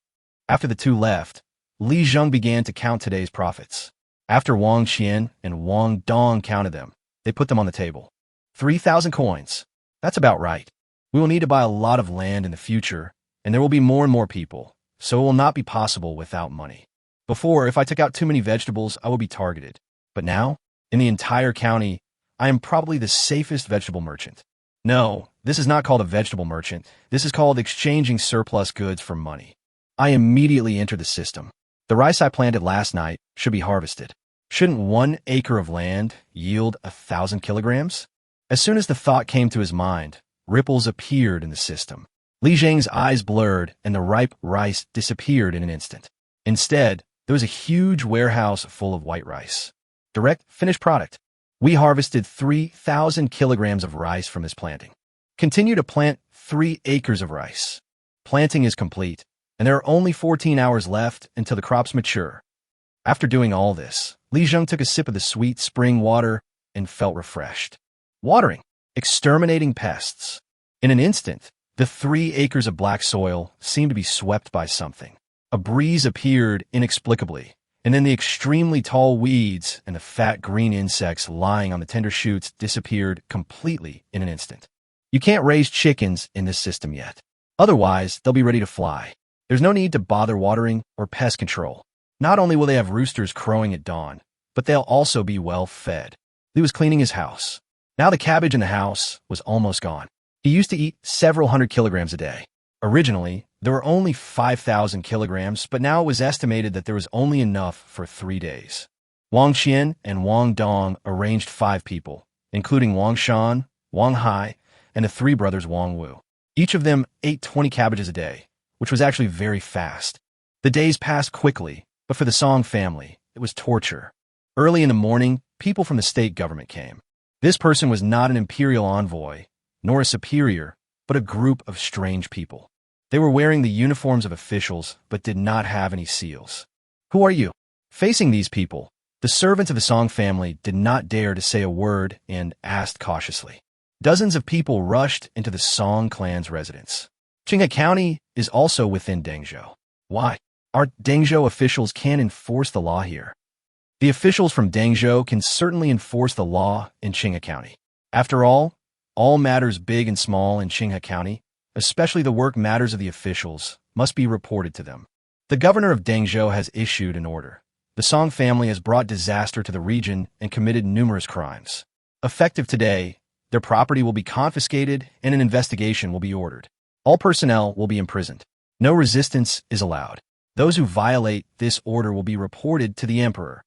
After the two left, Li Zheng began to count today's profits. After Wang Qian and Wang Dong counted them, they put them on the table. 3,000 coins. That's about right. We will need to buy a lot of land in the future, and there will be more and more people, so it will not be possible without money. Before, if I took out too many vegetables, I would be targeted. But now, in the entire county, I am probably the safest vegetable merchant. No, this is not called a vegetable merchant. This is called exchanging surplus goods for money. I immediately entered the system. The rice I planted last night should be harvested. Shouldn't 1 acre of land yield 1,000 kilograms? As soon as the thought came to his mind, ripples appeared in the system. Li Zheng's eyes blurred and the ripe rice disappeared in an instant. Instead, there was a huge warehouse full of white rice. Direct finished product. We harvested 3,000 kilograms of rice from this planting. Continue to plant 3 acres of rice. Planting is complete, and there are only 14 hours left until the crops mature. After doing all this, Li Zheng took a sip of the sweet spring water and felt refreshed. Watering, exterminating pests. In an instant, the 3 acres of black soil seemed to be swept by something. A breeze appeared inexplicably, and then the extremely tall weeds and the fat green insects lying on the tender shoots disappeared completely in an instant. You can't raise chickens in this system yet. Otherwise, they'll be ready to fly. There's no need to bother watering or pest control. Not only will they have roosters crowing at dawn, but they'll also be well fed. He was cleaning his house. Now the cabbage in the house was almost gone. He used to eat several hundred kilograms a day. Originally, there were only 5,000 kilograms, but now it was estimated that there was only enough for 3 days. Wang Qian and Wang Dong arranged 5 people, including Wang Shan, Wang Hai, and the 3 brothers Wang Wu. Each of them ate 20 cabbages a day, which was actually very fast. The days passed quickly, but for the Song family, it was torture. Early in the morning, people from the state government came. This person was not an imperial envoy, nor a superior, but a group of strange people. They were wearing the uniforms of officials, but did not have any seals. "Who are you?" Facing these people, the servants of the Song family did not dare to say a word and asked cautiously. Dozens of people rushed into the Song clan's residence. Qinghe County is also within Dengzhou. Why? Our Dengzhou officials can't enforce the law here. The officials from Dengzhou can certainly enforce the law in Qinghe County. After all matters big and small in Qinghe County, especially the work matters of the officials, must be reported to them. The governor of Dengzhou has issued an order. The Song family has brought disaster to the region and committed numerous crimes. Effective today, their property will be confiscated and an investigation will be ordered. All personnel will be imprisoned. No resistance is allowed. Those who violate this order will be reported to the emperor.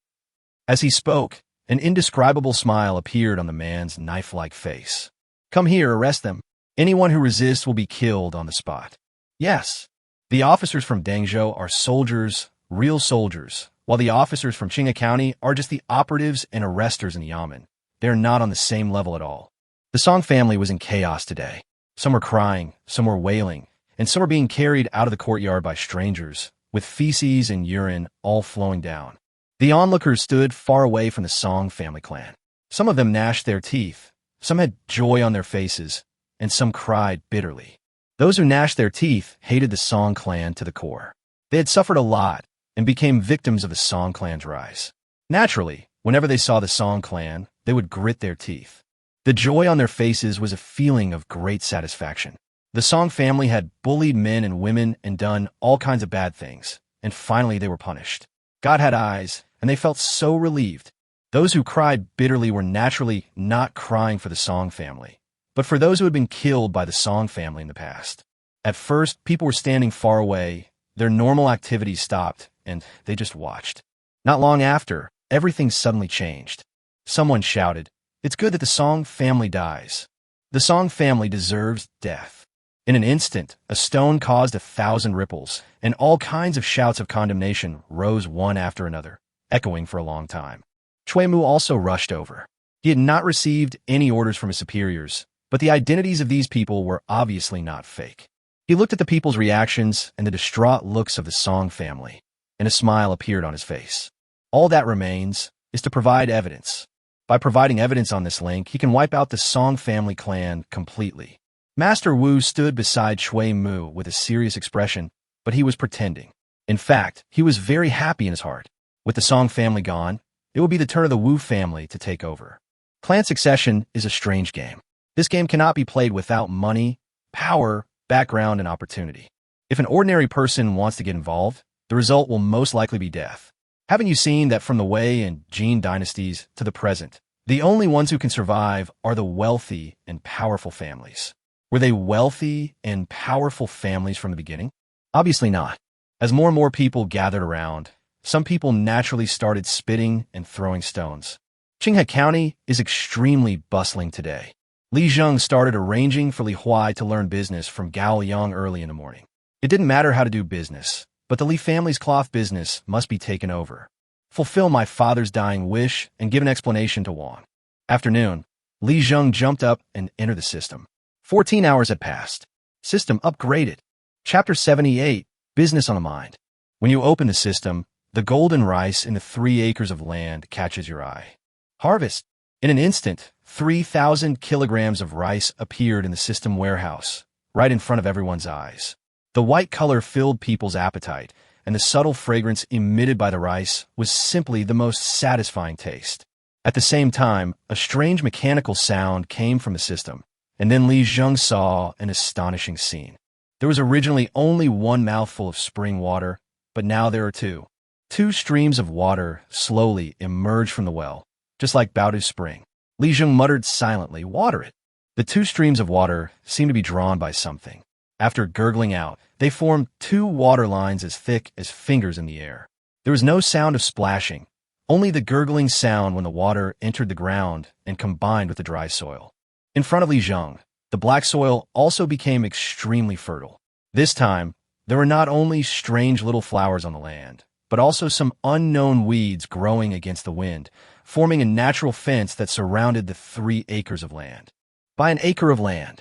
As he spoke, an indescribable smile appeared on the man's knife-like face. "Come here, arrest them. Anyone who resists will be killed on the spot." Yes, the officers from Dengzhou are soldiers, real soldiers, while the officers from Qinghe County are just the operatives and arresters in the yamen. They are not on the same level at all. The Song family was in chaos today. Some were crying, some were wailing, and some were being carried out of the courtyard by strangers, with feces and urine all flowing down. The onlookers stood far away from the Song family clan. Some of them gnashed their teeth, some had joy on their faces, and some cried bitterly. Those who gnashed their teeth hated the Song clan to the core. They had suffered a lot and became victims of the Song clan's rise. Naturally, whenever they saw the Song clan, they would grit their teeth. The joy on their faces was a feeling of great satisfaction. The Song family had bullied men and women and done all kinds of bad things, and finally they were punished. God had eyes, and they felt so relieved. Those who cried bitterly were naturally not crying for the Song family, but for those who had been killed by the Song family in the past. At first, people were standing far away, their normal activities stopped, and they just watched. Not long after, everything suddenly changed. Someone shouted, "It's good that the Song family dies. The Song family deserves death." In an instant, a stone caused 1,000 ripples, and all kinds of shouts of condemnation rose one after another, echoing for a long time. Chui Mu also rushed over. He had not received any orders from his superiors, but the identities of these people were obviously not fake. He looked at the people's reactions and the distraught looks of the Song family, and a smile appeared on his face. All that remains is to provide evidence. By providing evidence on this link, he can wipe out the Song family clan completely. Master Wu stood beside Chui Mu with a serious expression, but he was pretending. In fact, he was very happy in his heart. With the Song family gone, it will be the turn of the Wu family to take over. Clan succession is a strange game. This game cannot be played without money, power, background, and opportunity. If an ordinary person wants to get involved, the result will most likely be death. Haven't you seen that from the Wei and Jin dynasties to the present, the only ones who can survive are the wealthy and powerful families? Were they wealthy and powerful families from the beginning? Obviously not. As more and more people gathered around, some people naturally started spitting and throwing stones. Qinghe County is extremely bustling today. Li Zheng started arranging for Li Huai to learn business from Gao Yang early in the morning. It didn't matter how to do business, but the Li family's cloth business must be taken over. Fulfill my father's dying wish and give an explanation to Wang. Afternoon, Li Zheng jumped up and entered the system. 14 hours had passed. System upgraded. Chapter 78, Business on the Mind. When you open the system, the golden rice in the 3 acres of land catches your eye. Harvest. In an instant, 3,000 kilograms of rice appeared in the system warehouse, right in front of everyone's eyes. The white color filled people's appetite, and the subtle fragrance emitted by the rice was simply the most satisfying taste. At the same time, a strange mechanical sound came from the system, and then Li Zheng saw an astonishing scene. There was originally only one mouthful of spring water, but now there are two. 2 streams of water slowly emerged from the well, just like Baodu's spring. Li Zheng muttered silently, "Water it." The 2 streams of water seemed to be drawn by something. After gurgling out, they formed 2 water lines as thick as fingers in the air. There was no sound of splashing, only the gurgling sound when the water entered the ground and combined with the dry soil. In front of Li Zheng, the black soil also became extremely fertile. This time, there were not only strange little flowers on the land, but also some unknown weeds growing against the wind, forming a natural fence that surrounded the 3 acres of land. Buy an acre of land.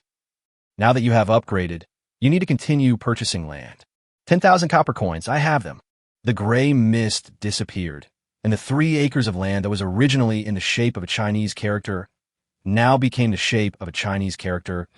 Now that you have upgraded, you need to continue purchasing land. 10,000 copper coins, I have them. The gray mist disappeared, and the 3 acres of land that was originally in the shape of a Chinese character now became the shape of a Chinese character.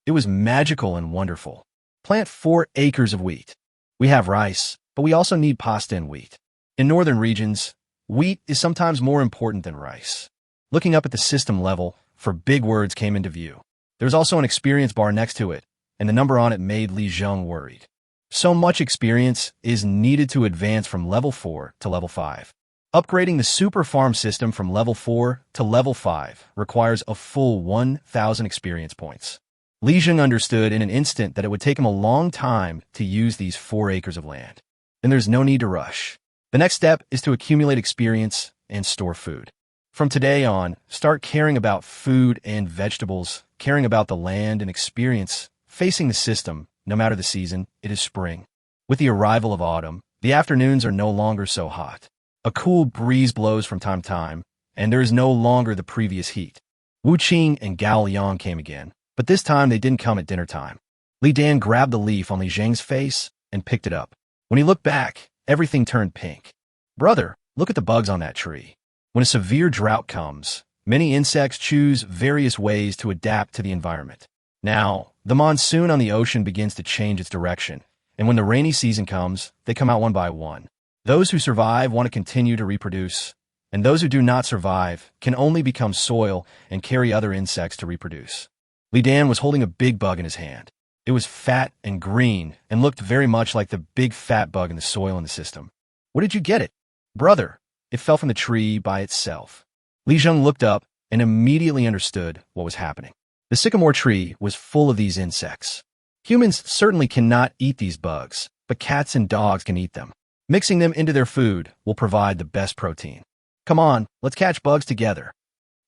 It was magical and wonderful. Plant 4 acres of wheat. We have rice, but we also need pasta and wheat. In northern regions, wheat is sometimes more important than rice. Looking up at the system level, for big words came into view. There was also an experience bar next to it, and the number on it made Li Zheng worried. So much experience is needed to advance from level 4 to level 5. Upgrading the super farm system from level 4 to level 5 requires a full 1,000 experience points. Li Zheng understood in an instant that it would take him a long time to use these 4 acres of land. And there's no need to rush. The next step is to accumulate experience and store food. From today on, start caring about food and vegetables, caring about the land and experience, facing the system, no matter the season, it is spring. With the arrival of autumn, the afternoons are no longer so hot. A cool breeze blows from time to time, and there is no longer the previous heat. Wu Qing and Gao Yang came again, but this time they didn't come at dinner time. Li Dan grabbed the leaf on Li Zheng's face and picked it up. When he looked back, everything turned pink. "Brother, look at the bugs on that tree. When a severe drought comes, Many insects choose various ways to adapt to the environment. Now, the monsoon on the ocean begins to change its direction, and when the rainy season comes, they come out one by one. Those who survive want to continue to reproduce, and those who do not survive can only become soil and carry other insects to reproduce. Li Dan was holding a big bug in his hand. It was fat and green and looked very much like the big fat bug in the soil in the system. Where did you get it? Brother, it fell from the tree by itself. Li Zheng looked up and immediately understood what was happening. The sycamore tree was full of these insects. Humans certainly cannot eat these bugs, but cats and dogs can eat them. Mixing them into their food will provide the best protein. Come on, let's catch bugs together.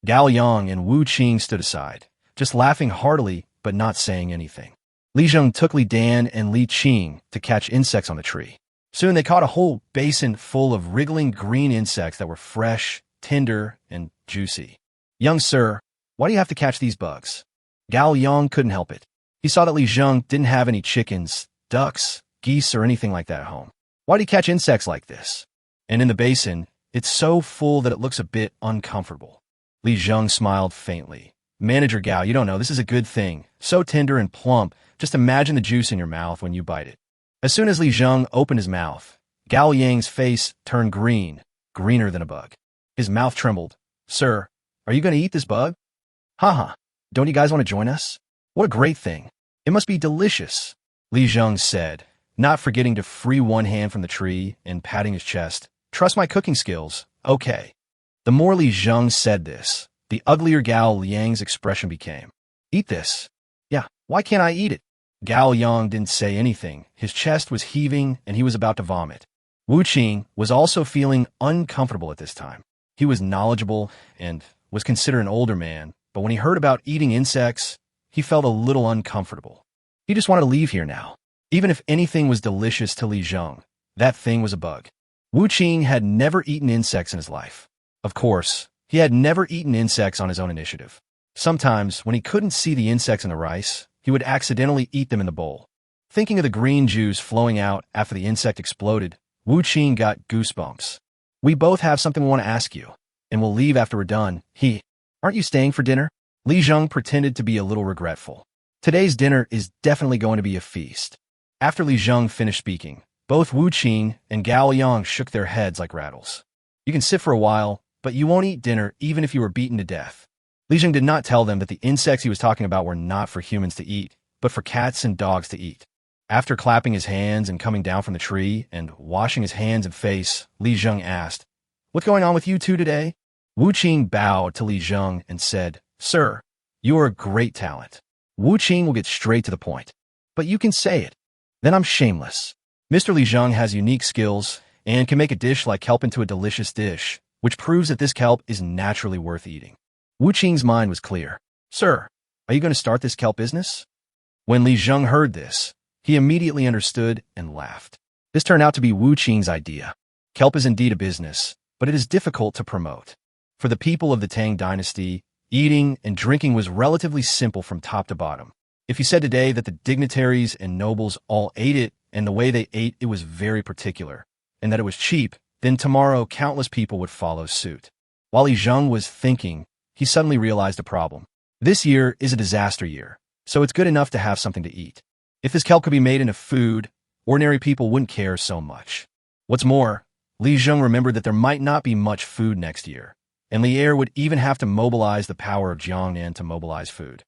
Gao Yang and Wu Qing stood aside, just laughing heartily but not saying anything. Li Zheng took Li Dan and Li Qing to catch insects on the tree. Soon they caught a whole basin full of wriggling green insects that were fresh, tender, and juicy. Young sir, why do you have to catch these bugs? Gao Yang couldn't help it. He saw that Li Zheng didn't have any chickens, ducks, geese, or anything like that at home. Why do you catch insects like this? And in the basin, it's so full that it looks a bit uncomfortable. Li Zheng smiled faintly. Manager Gao, you don't know, this is a good thing. So tender and plump, just imagine the juice in your mouth when you bite it. As soon as Li Zheng opened his mouth, Gao Yang's face turned green, greener than a bug. His mouth trembled. Sir, are you going to eat this bug? Haha, don't you guys want to join us? What a great thing. It must be delicious, Li Zheng said, not forgetting to free one hand from the tree and patting his chest. Trust my cooking skills, okay. The more Li Zheng said this, the uglier Gao Liang's expression became. Eat this. Yeah, why can't I eat it? Gao Yang didn't say anything. His chest was heaving and he was about to vomit. Wu Qing was also feeling uncomfortable at this time. He was knowledgeable and was considered an older man, but when he heard about eating insects, he felt a little uncomfortable. He just wanted to leave here now. Even if anything was delicious to Li Zheng, that thing was a bug. Wu Qing had never eaten insects in his life. Of course, he had never eaten insects on his own initiative. Sometimes, when he couldn't see the insects in the rice, he would accidentally eat them in the bowl. Thinking of the green juice flowing out after the insect exploded, Wu Qing got goosebumps. We both have something we want to ask you, and we'll leave after we're done. Aren't you staying for dinner? Li Zheng pretended to be a little regretful. Today's dinner is definitely going to be a feast. After Li Zheng finished speaking, both Wu Qing and Gao Yang shook their heads like rattles. You can sit for a while, but you won't eat dinner even if you were beaten to death. Li Zheng did not tell them that the insects he was talking about were not for humans to eat, but for cats and dogs to eat. After clapping his hands and coming down from the tree and washing his hands and face, Li Zheng asked, What's going on with you two today? Wu Qing bowed to Li Zheng and said, Sir, you are a great talent. Wu Qing will get straight to the point. But you can say it. Then I'm shameless. Mr. Li Zheng has unique skills and can make a dish like kelp into a delicious dish, which proves that this kelp is naturally worth eating. Wu Qing's mind was clear. Sir, are you going to start this kelp business? When Li Zheng heard this, he immediately understood and laughed. This turned out to be Wu Qing's idea. Kelp is indeed a business, but it is difficult to promote. For the people of the Tang dynasty, eating and drinking was relatively simple from top to bottom. If you said today that the dignitaries and nobles all ate it, and the way they ate it was very particular, and that it was cheap, then tomorrow countless people would follow suit. While Li Zheng was thinking, he suddenly realized a problem. This year is a disaster year, so it's good enough to have something to eat. If this kelp could be made into food, ordinary people wouldn't care so much. What's more, Li Zheng remembered that there might not be much food next year, and Li Er would even have to mobilize the power of Jiangnan to mobilize food.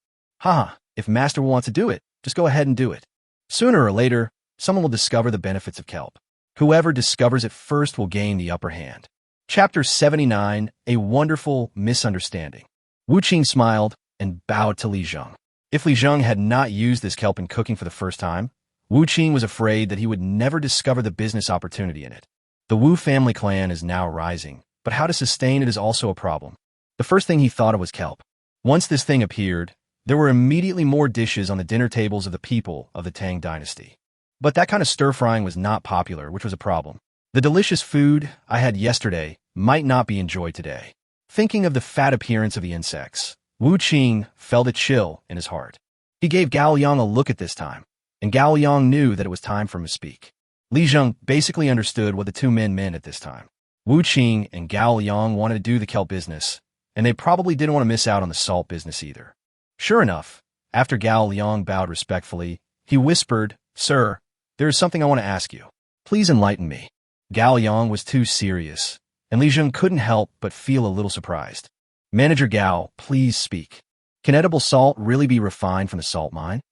If Master wants to do it, just go ahead and do it. Sooner or later, someone will discover the benefits of kelp. Whoever discovers it first will gain the upper hand. Chapter 79, A Wonderful Misunderstanding. Wu Qing smiled and bowed to Li Zheng. If Li Zheng had not used this kelp in cooking for the first time, Wu Qing was afraid that he would never discover the business opportunity in it. The Wu family clan is now rising, but how to sustain it is also a problem. The first thing he thought of was kelp. Once this thing appeared, there were immediately more dishes on the dinner tables of the people of the Tang dynasty. But that kind of stir-frying was not popular, which was a problem. The delicious food I had yesterday might not be enjoyed today. Thinking of the fat appearance of the insects, Wu Qing felt a chill in his heart. He gave Gao Yang a look at this time, and Gao Yang knew that it was time for him to speak. Li Zheng basically understood what the two men meant at this time. Wu Qing and Gao Yang wanted to do the kelp business, and they probably didn't want to miss out on the salt business either. Sure enough, after Gao Liang bowed respectfully, he whispered, "Sir, there is something I want to ask you. Please enlighten me." Gao Liang was too serious, and Li Zheng couldn't help but feel a little surprised. "Manager Gao, please speak. Can edible salt really be refined from the salt mine?"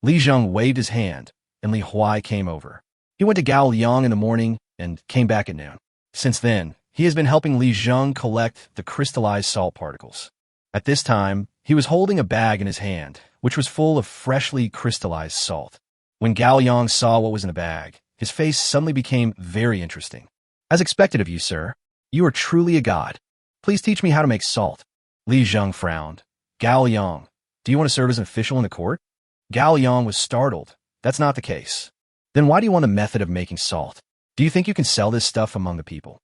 Li Zheng waved his hand, and Li Huai came over. He went to Gao Liang in the morning and came back at noon. Since then, he has been helping Li Zheng collect the crystallized salt particles. At this time, he was holding a bag in his hand, which was full of freshly crystallized salt. When Gao Liang saw what was in the bag, his face suddenly became very interesting. "As expected of you, sir. You are truly a god. Please teach me how to make salt." Li Zheng frowned. "Gao Liang, do you want to serve as an official in the court?" Gao Liang was startled. "That's not the case." "Then why do you want the method of making salt? Do you think you can sell this stuff among the people?"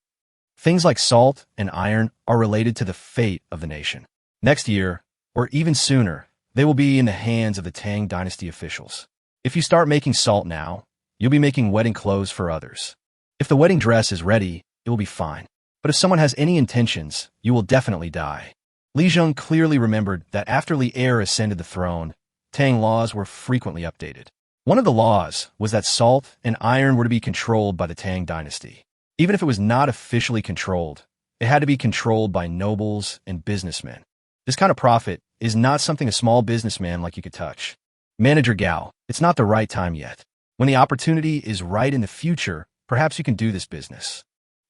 "Things like salt and iron are related to the fate of the nation. Next year, or even sooner, they will be in the hands of the Tang dynasty officials. If you start making salt now, you'll be making wedding clothes for others. If the wedding dress is ready, it will be fine. But if someone has any intentions, you will definitely die." Li Zheng clearly remembered that after Li Er ascended the throne, Tang laws were frequently updated. One of the laws was that salt and iron were to be controlled by the Tang dynasty. Even if it was not officially controlled, it had to be controlled by nobles and businessmen. This kind of profit is not something a small businessman like you could touch. "Manager Gao, it's not the right time yet. When the opportunity is right in the future, perhaps you can do this business."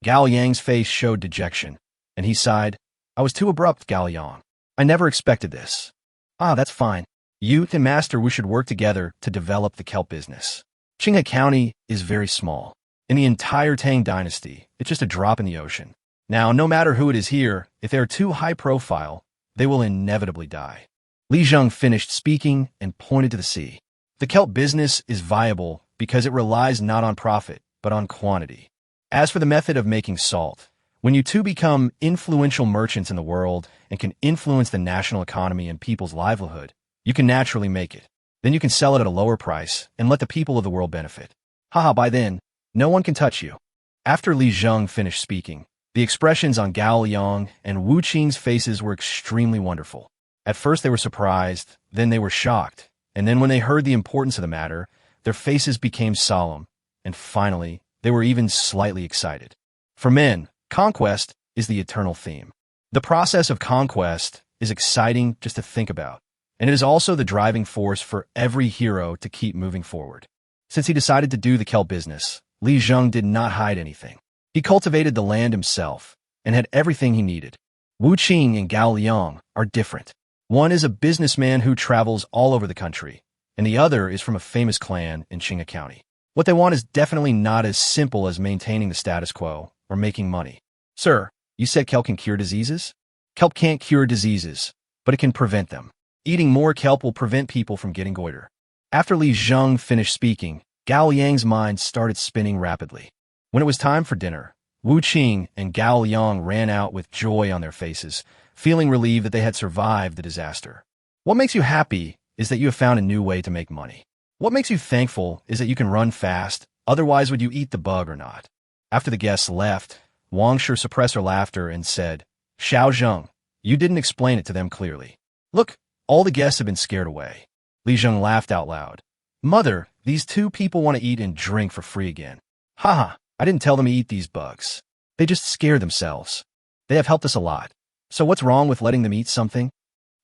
Gao Yang's face showed dejection, and he sighed. "I was too abrupt, Gao Yang. I never expected this." "Ah, that's fine. You and Master Wu should work together to develop the kelp business. Qinghe County is very small. In the entire Tang dynasty, it's just a drop in the ocean. Now, no matter who it is here, if they are too high profile, they will inevitably die." Li Zheng finished speaking and pointed to the sea. "The kelp business is viable because it relies not on profit, but on quantity. As for the method of making salt, when you two become influential merchants in the world and can influence the national economy and people's livelihood, you can naturally make it. Then you can sell it at a lower price and let the people of the world benefit. Haha, by then, no one can touch you." After Li Zheng finished speaking, the expressions on Gao Liang and Wu Qing's faces were extremely wonderful. At first they were surprised, then they were shocked, and then when they heard the importance of the matter, their faces became solemn, and finally, they were even slightly excited. For men, conquest is the eternal theme. The process of conquest is exciting just to think about, and it is also the driving force for every hero to keep moving forward. Since he decided to do the kelp business, Li Zheng did not hide anything. He cultivated the land himself and had everything he needed. Wu Qing and Gao Liang are different. One is a businessman who travels all over the country, and the other is from a famous clan in Qinghe County. What they want is definitely not as simple as maintaining the status quo or making money. "Sir, you said kelp can cure diseases?" "Kelp can't cure diseases, but it can prevent them. Eating more kelp will prevent people from getting goiter." After Li Zheng finished speaking, Gao Yang's mind started spinning rapidly. When it was time for dinner, Wu Qing and Gao Liang ran out with joy on their faces, feeling relieved that they had survived the disaster. "What makes you happy is that you have found a new way to make money. What makes you thankful is that you can run fast, otherwise would you eat the bug or not?" After the guests left, Wang Shi suppressed her laughter and said, "Xiao Zheng, you didn't explain it to them clearly. Look, all the guests have been scared away." Li Zheng laughed out loud. "Mother, these two people want to eat and drink for free again. Haha, I didn't tell them to eat these bugs. They just scare themselves. They have helped us a lot. So what's wrong with letting them eat something?"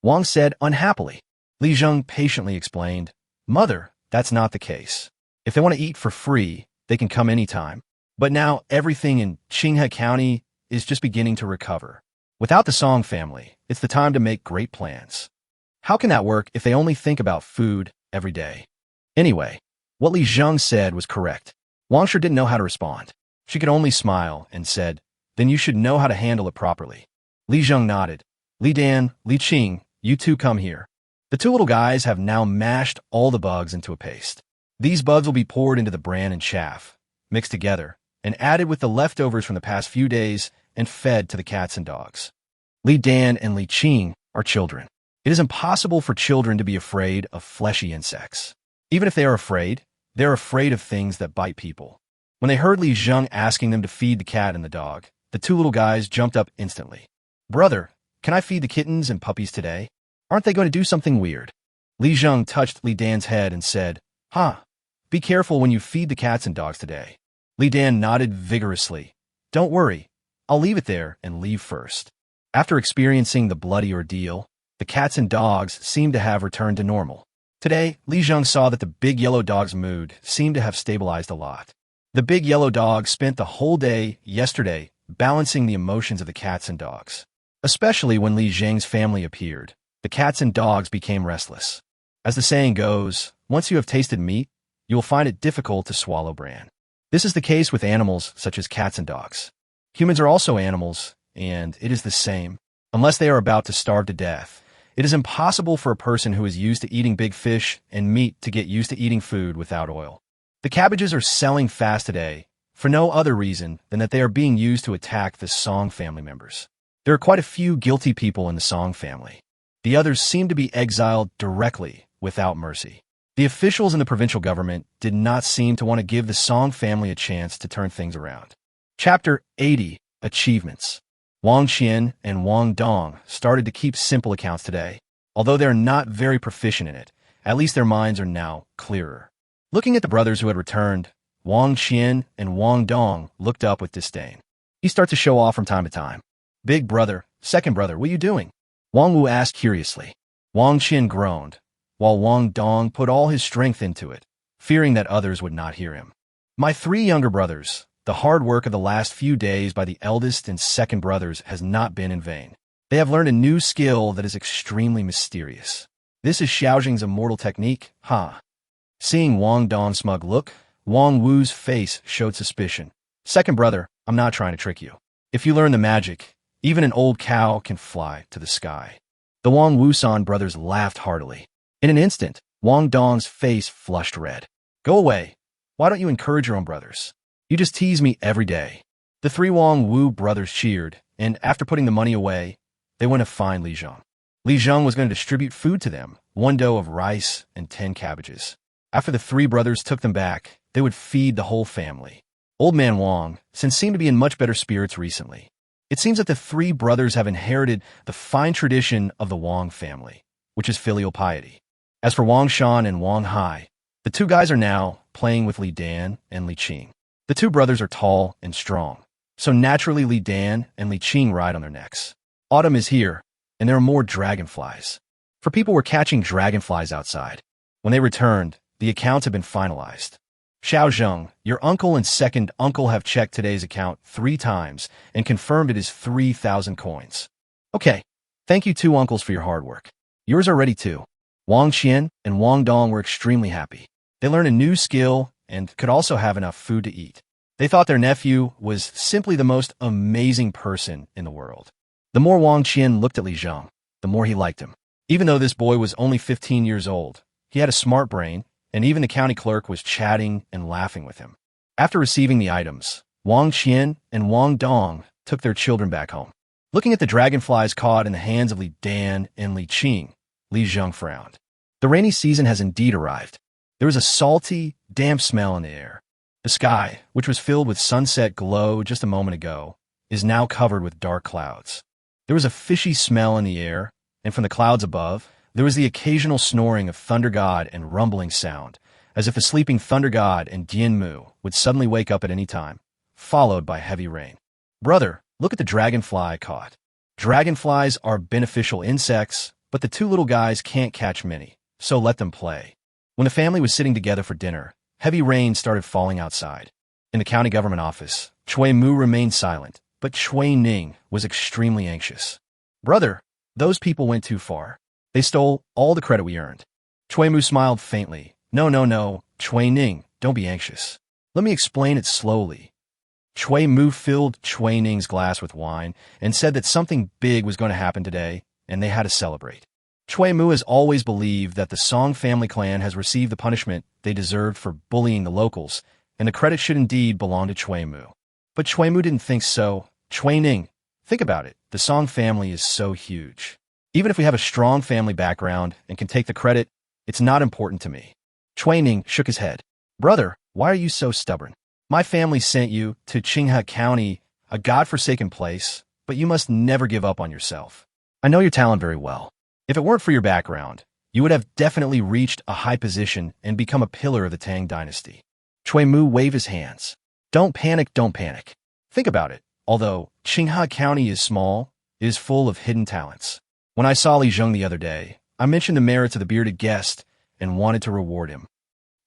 Wang said unhappily. Li Zheng patiently explained, "Mother, that's not the case. If they want to eat for free, they can come anytime. But now everything in Qinghe County is just beginning to recover. Without the Song family, it's the time to make great plans. How can that work if they only think about food every day?" Anyway, what Li Zheng said was correct. Wang Shi didn't know how to respond. She could only smile and said, "Then you should know how to handle it properly." Li Zheng nodded. "Li Dan, Li Qing, you two come here." The two little guys have now mashed all the bugs into a paste. These bugs will be poured into the bran and chaff, mixed together, and added with the leftovers from the past few days and fed to the cats and dogs. Li Dan and Li Qing are children. It is impossible for children to be afraid of fleshy insects. Even if they are afraid of things that bite people. When they heard Li Zheng asking them to feed the cat and the dog, the two little guys jumped up instantly. "Brother, Can I feed the kittens and puppies today? Aren't they going to do something weird? Li Zheng touched Li Dan's head and said, Huh, be careful when you feed the cats and dogs today. Li Dan nodded vigorously. Don't worry, I'll leave it there and leave first. After experiencing the bloody ordeal, the cats and dogs seemed to have returned to normal. Today, Li Zheng saw that the big yellow dog's mood seemed to have stabilized a lot. The big yellow dog spent the whole day yesterday balancing the emotions of the cats and dogs. Especially when Li Zheng's family appeared, the cats and dogs became restless. As the saying goes, once you have tasted meat, you will find it difficult to swallow bran. This is the case with animals such as cats and dogs. Humans are also animals, and it is the same. Unless they are about to starve to death, it is impossible for a person who is used to eating big fish and meat to get used to eating food without oil. The cabbages are selling fast today for no other reason than that they are being used to attack the Song family members. There are quite a few guilty people in the Song family. The others seem to be exiled directly without mercy. The officials in the provincial government did not seem to want to give the Song family a chance to turn things around. Chapter 80, Achievements. Wang Qian and Wang Dong started to keep simple accounts today. Although they're not very proficient in it, at least their minds are now clearer. Looking at the brothers who had returned, Wang Qian and Wang Dong looked up with disdain. He starts to show off from time to time. Big brother, second brother, what are you doing? Wang Wu asked curiously. Wang Qian groaned, while Wang Dong put all his strength into it, fearing that others would not hear him. My three younger brothers, the hard work of the last few days by the eldest and second brothers has not been in vain. They have learned a new skill that is extremely mysterious. This is Xiaojing's immortal technique, huh? Seeing Wang Dong's smug look, Wang Wu's face showed suspicion. Second brother, I'm not trying to trick you. If you learn the magic, even an old cow can fly to the sky. The Wang Wusan brothers laughed heartily. In an instant, Wang Dong's face flushed red. Go away. Why don't you encourage your own brothers? You just tease me every day. The three Wang Wu brothers cheered, and after putting the money away, they went to find Li Zheng. Li Zheng was going to distribute food to them, 1 dough of rice and 10 cabbages. After the three brothers took them back, they would feed the whole family. Old man Wang, since seemed to be in much better spirits recently. It seems that the three brothers have inherited the fine tradition of the Wang family, which is filial piety. As for Wang Shan and Wang Hai, the two guys are now playing with Li Dan and Li Qing. The two brothers are tall and strong, so naturally Li Dan and Li Qing ride on their necks. Autumn is here, and there are more dragonflies. For people were catching dragonflies outside. When they returned, the accounts have been finalized. Xiao Zheng, your uncle and second uncle have checked today's account 3 times and confirmed it is 3,000 coins. Okay, thank you two uncles for your hard work. Yours are ready too. Wang Qian and Wang Dong were extremely happy. They learned a new skill and could also have enough food to eat. They thought their nephew was simply the most amazing person in the world. The more Wang Qian looked at Li Zheng, the more he liked him. Even though this boy was only 15 years old, he had a smart brain, and even the county clerk was chatting and laughing with him. After receiving the items, Wang Qian and Wang Dong took their children back home. Looking at the dragonflies caught in the hands of Li Dan and Li Qing, Li Zheng frowned. The rainy season has indeed arrived. There was a salty, damp smell in the air. The sky, which was filled with sunset glow just a moment ago, is now covered with dark clouds. There was a fishy smell in the air, and from the clouds above, there was the occasional snoring of Thunder God and rumbling sound, as if the sleeping Thunder God and Dianmu would suddenly wake up at any time, followed by heavy rain. Brother, look at the dragonfly I caught. Dragonflies are beneficial insects, but the two little guys can't catch many, so let them play. When the family was sitting together for dinner, heavy rain started falling outside. In the county government office, Chui Mu remained silent, but Chui Ning was extremely anxious. Brother, those people went too far. They stole all the credit we earned. Chui Mu smiled faintly. No, Chui Ning, don't be anxious. Let me explain it slowly. Chui Mu filled Chui Ning's glass with wine and said that something big was going to happen today, and they had to celebrate. Chui Mu has always believed that the Song family clan has received the punishment they deserved for bullying the locals, and the credit should indeed belong to Chui Mu. But Chui Mu didn't think so. Chui Ning, think about it. The Song family is so huge. Even if we have a strong family background and can take the credit, it's not important to me. Chui Ning shook his head. Brother, why are you so stubborn? My family sent you to Qinghe County, a godforsaken place, but you must never give up on yourself. I know your talent very well. If it weren't for your background, you would have definitely reached a high position and become a pillar of the Tang dynasty. Chui Mu waved his hands. Don't panic, don't panic. Think about it. Although Qinghe County is small, it is full of hidden talents. When I saw Li Zheng the other day, I mentioned the merits of the bearded guest and wanted to reward him.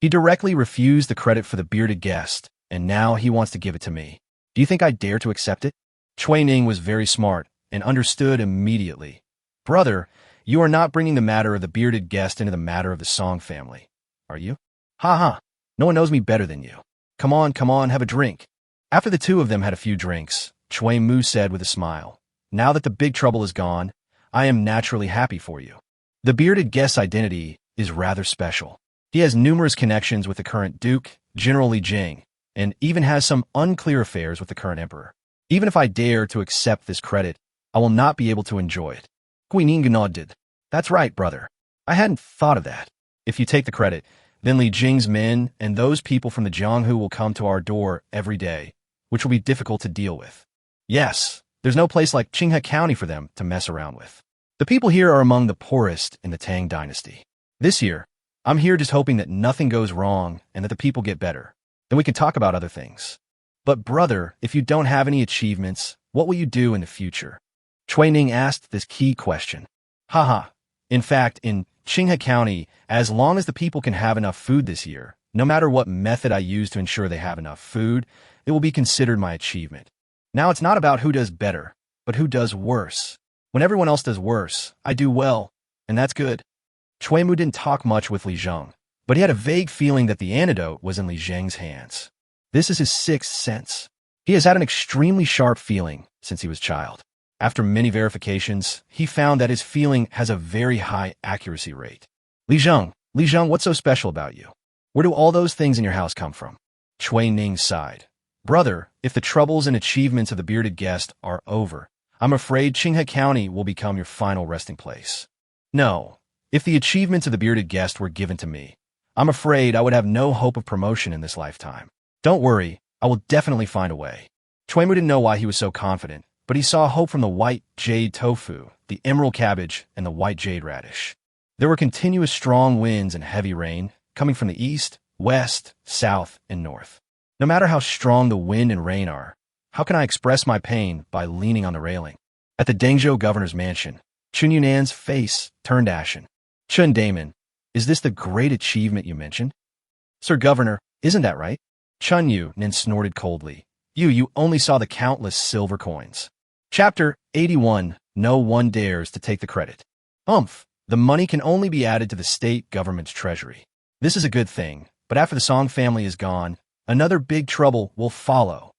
He directly refused the credit for the bearded guest, and now he wants to give it to me. Do you think I dare to accept it? Chui Ning was very smart and understood immediately. Brother, you are not bringing the matter of the bearded guest into the matter of the Song family, are you? Ha ha, no one knows me better than you. Come on, have a drink. After the two of them had a few drinks, Chui Mu said with a smile, now that the big trouble is gone, I am naturally happy for you. The bearded guest's identity is rather special. He has numerous connections with the current Duke, General Li Jing, and even has some unclear affairs with the current emperor. Even if I dare to accept this credit, I will not be able to enjoy it. Guining nodded. That's right, brother. I hadn't thought of that. If you take the credit, then Li Jing's men and those people from the Jianghu will come to our door every day, which will be difficult to deal with. Yes, there's no place like Qinghe County for them to mess around with. The people here are among the poorest in the Tang dynasty. This year, I'm here just hoping that nothing goes wrong and that the people get better. Then we can talk about other things. But brother, if you don't have any achievements, what will you do in the future? Chui Ning asked this key question. Haha. In fact, in Qinghe County, as long as the people can have enough food this year, no matter what method I use to ensure they have enough food, it will be considered my achievement. Now it's not about who does better, but who does worse. When everyone else does worse, I do well, and that's good. Chui Mu didn't talk much with Li Zheng, but he had a vague feeling that the antidote was in Li Zheng's hands. This is his sixth sense. He has had an extremely sharp feeling since he was a child. After many verifications, he found that his feeling has a very high accuracy rate. Li Zheng, what's so special about you? Where do all those things in your house come from? Chui Ning sighed. Brother, if the troubles and achievements of the bearded guest are over, I'm afraid Qinghe County will become your final resting place. No, if the achievements of the bearded guest were given to me, I'm afraid I would have no hope of promotion in this lifetime. Don't worry, I will definitely find a way. Chui Mu didn't know why he was so confident, but he saw hope from the white jade tofu, the emerald cabbage, and the white jade radish. There were continuous strong winds and heavy rain coming from the east, west, south, and north. No matter how strong the wind and rain are, how can I express my pain by leaning on the railing? At the Dengzhou governor's mansion, Chun Yunan's face turned ashen. Chun Damon, is this the great achievement you mentioned? Sir Governor, isn't that right? Chun Yunan snorted coldly. You only saw the countless silver coins. Chapter 81, No one dares to take the credit. The money can only be added to the state government's treasury. This is a good thing, but after the Song family is gone, another big trouble will follow.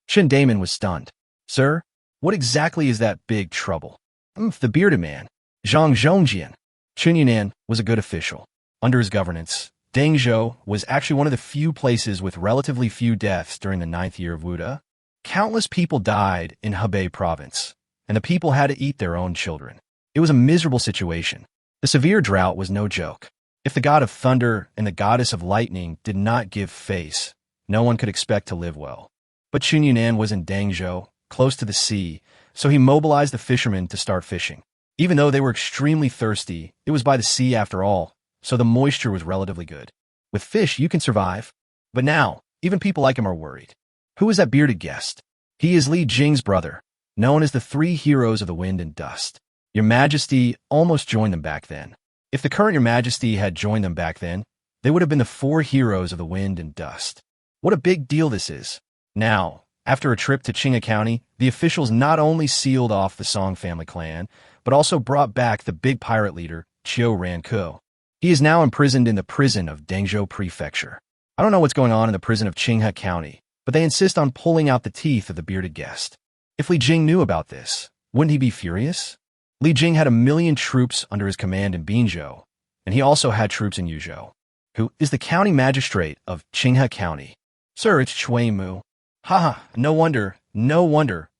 Chun Damon was stunned. Sir, what exactly is that big trouble? The bearded man. Zhang Zhongjian. Chun Yunan was a good official. Under his governance, Dengzhou was actually one of the few places with relatively few deaths during the 9th year of Wuda. Countless people died in Hebei province, and the people had to eat their own children. It was a miserable situation. The severe drought was no joke. If the god of thunder and the goddess of lightning did not give face, no one could expect to live well. But Chun Yunan was in Dengzhou, close to the sea, so he mobilized the fishermen to start fishing. Even though they were extremely thirsty, it was by the sea after all, so the moisture was relatively good. With fish, you can survive. But now, even people like him are worried. Who is that bearded guest? He is Li Jing's brother, known as the three heroes of the wind and dust. Your Majesty almost joined them back then. If the current Your Majesty had joined them back then, they would have been the four heroes of the wind and dust. What a big deal this is. Now, after a trip to Qinghe County, the officials not only sealed off the Song family clan, but also brought back the big pirate leader, Qiu Ranku. He is now imprisoned in the prison of Dengzhou Prefecture. I don't know what's going on in the prison of Qinghe County, but they insist on pulling out the teeth of the bearded guest. If Li Jing knew about this, wouldn't he be furious? Li Jing had 1,000,000 troops under his command in Binzhou, and he also had troops in Yuzhou, who is the county magistrate of Qinghe County. Sir, it's Chui Mu. Haha, no wonder.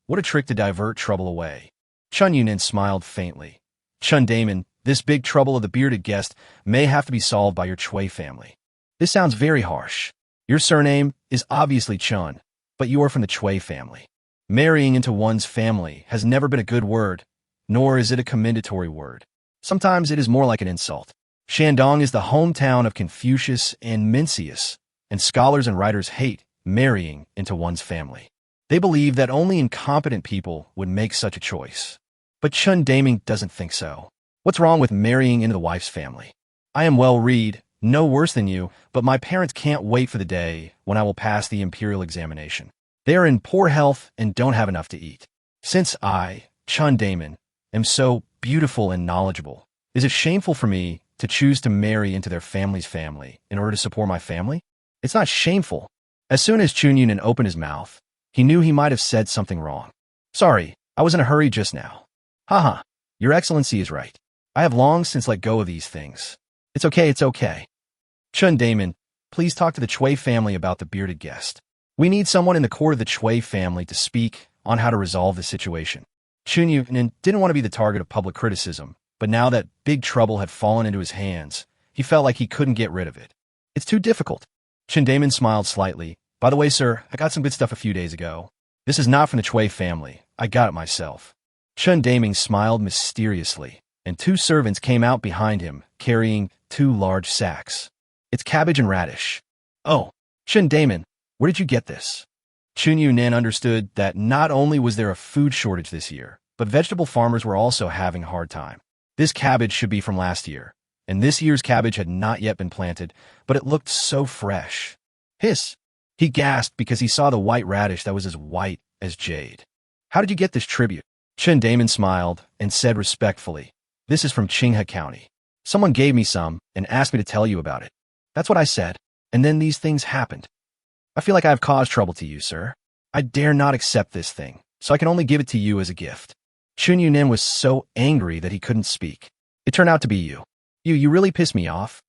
What a trick to divert trouble away. Chun Yunan smiled faintly. Chun Damon, this big trouble of the bearded guest may have to be solved by your Chui family. This sounds very harsh. Your surname is obviously Chun, but you are from the Chui family. Marrying into one's family has never been a good word, nor is it a commendatory word. Sometimes it is more like an insult. Shandong is the hometown of Confucius and Mencius, and scholars and writers hate marrying into one's family. They believe that only incompetent people would make such a choice. But Chun Daming doesn't think so. What's wrong with marrying into the wife's family? I am well-read, no worse than you, but my parents can't wait for the day when I will pass the imperial examination. They are in poor health and don't have enough to eat. Since I, Chun Damon, am so beautiful and knowledgeable, is it shameful for me to choose to marry into their family's family in order to support my family? It's not shameful. As soon as Chun Yunan opened his mouth, he knew he might have said something wrong. Sorry, I was in a hurry just now. Haha, Your Excellency is right. I have long since let go of these things. It's okay, it's okay. Chun Damon, please talk to the Chui family about the bearded guest. We need someone in the court of the Chui family to speak on how to resolve the situation. Chun Yunan didn't want to be the target of public criticism, but now that big trouble had fallen into his hands, he felt like he couldn't get rid of it. It's too difficult. Chun Damon smiled slightly. By the way, sir, I got some good stuff a few days ago. This is not from the Chui family. I got it myself. Chun Daming smiled mysteriously, and two servants came out behind him, carrying 2 large sacks. It's cabbage and radish. Oh, Chun Damon, where did you get this? Chun Yunan understood that not only was there a food shortage this year, but vegetable farmers were also having a hard time. This cabbage should be from last year, and this year's cabbage had not yet been planted, but it looked so fresh. Hiss! He gasped because he saw the white radish that was as white as jade. How did you get this tribute? Chun Damon smiled and said respectfully, This is from Qinghe County. Someone gave me some and asked me to tell you about it. That's what I said, and then these things happened. I feel like I have caused trouble to you, sir. I dare not accept this thing, so I can only give it to you as a gift. Chun Yunan was so angry that he couldn't speak. It turned out to be you. You really pissed me off.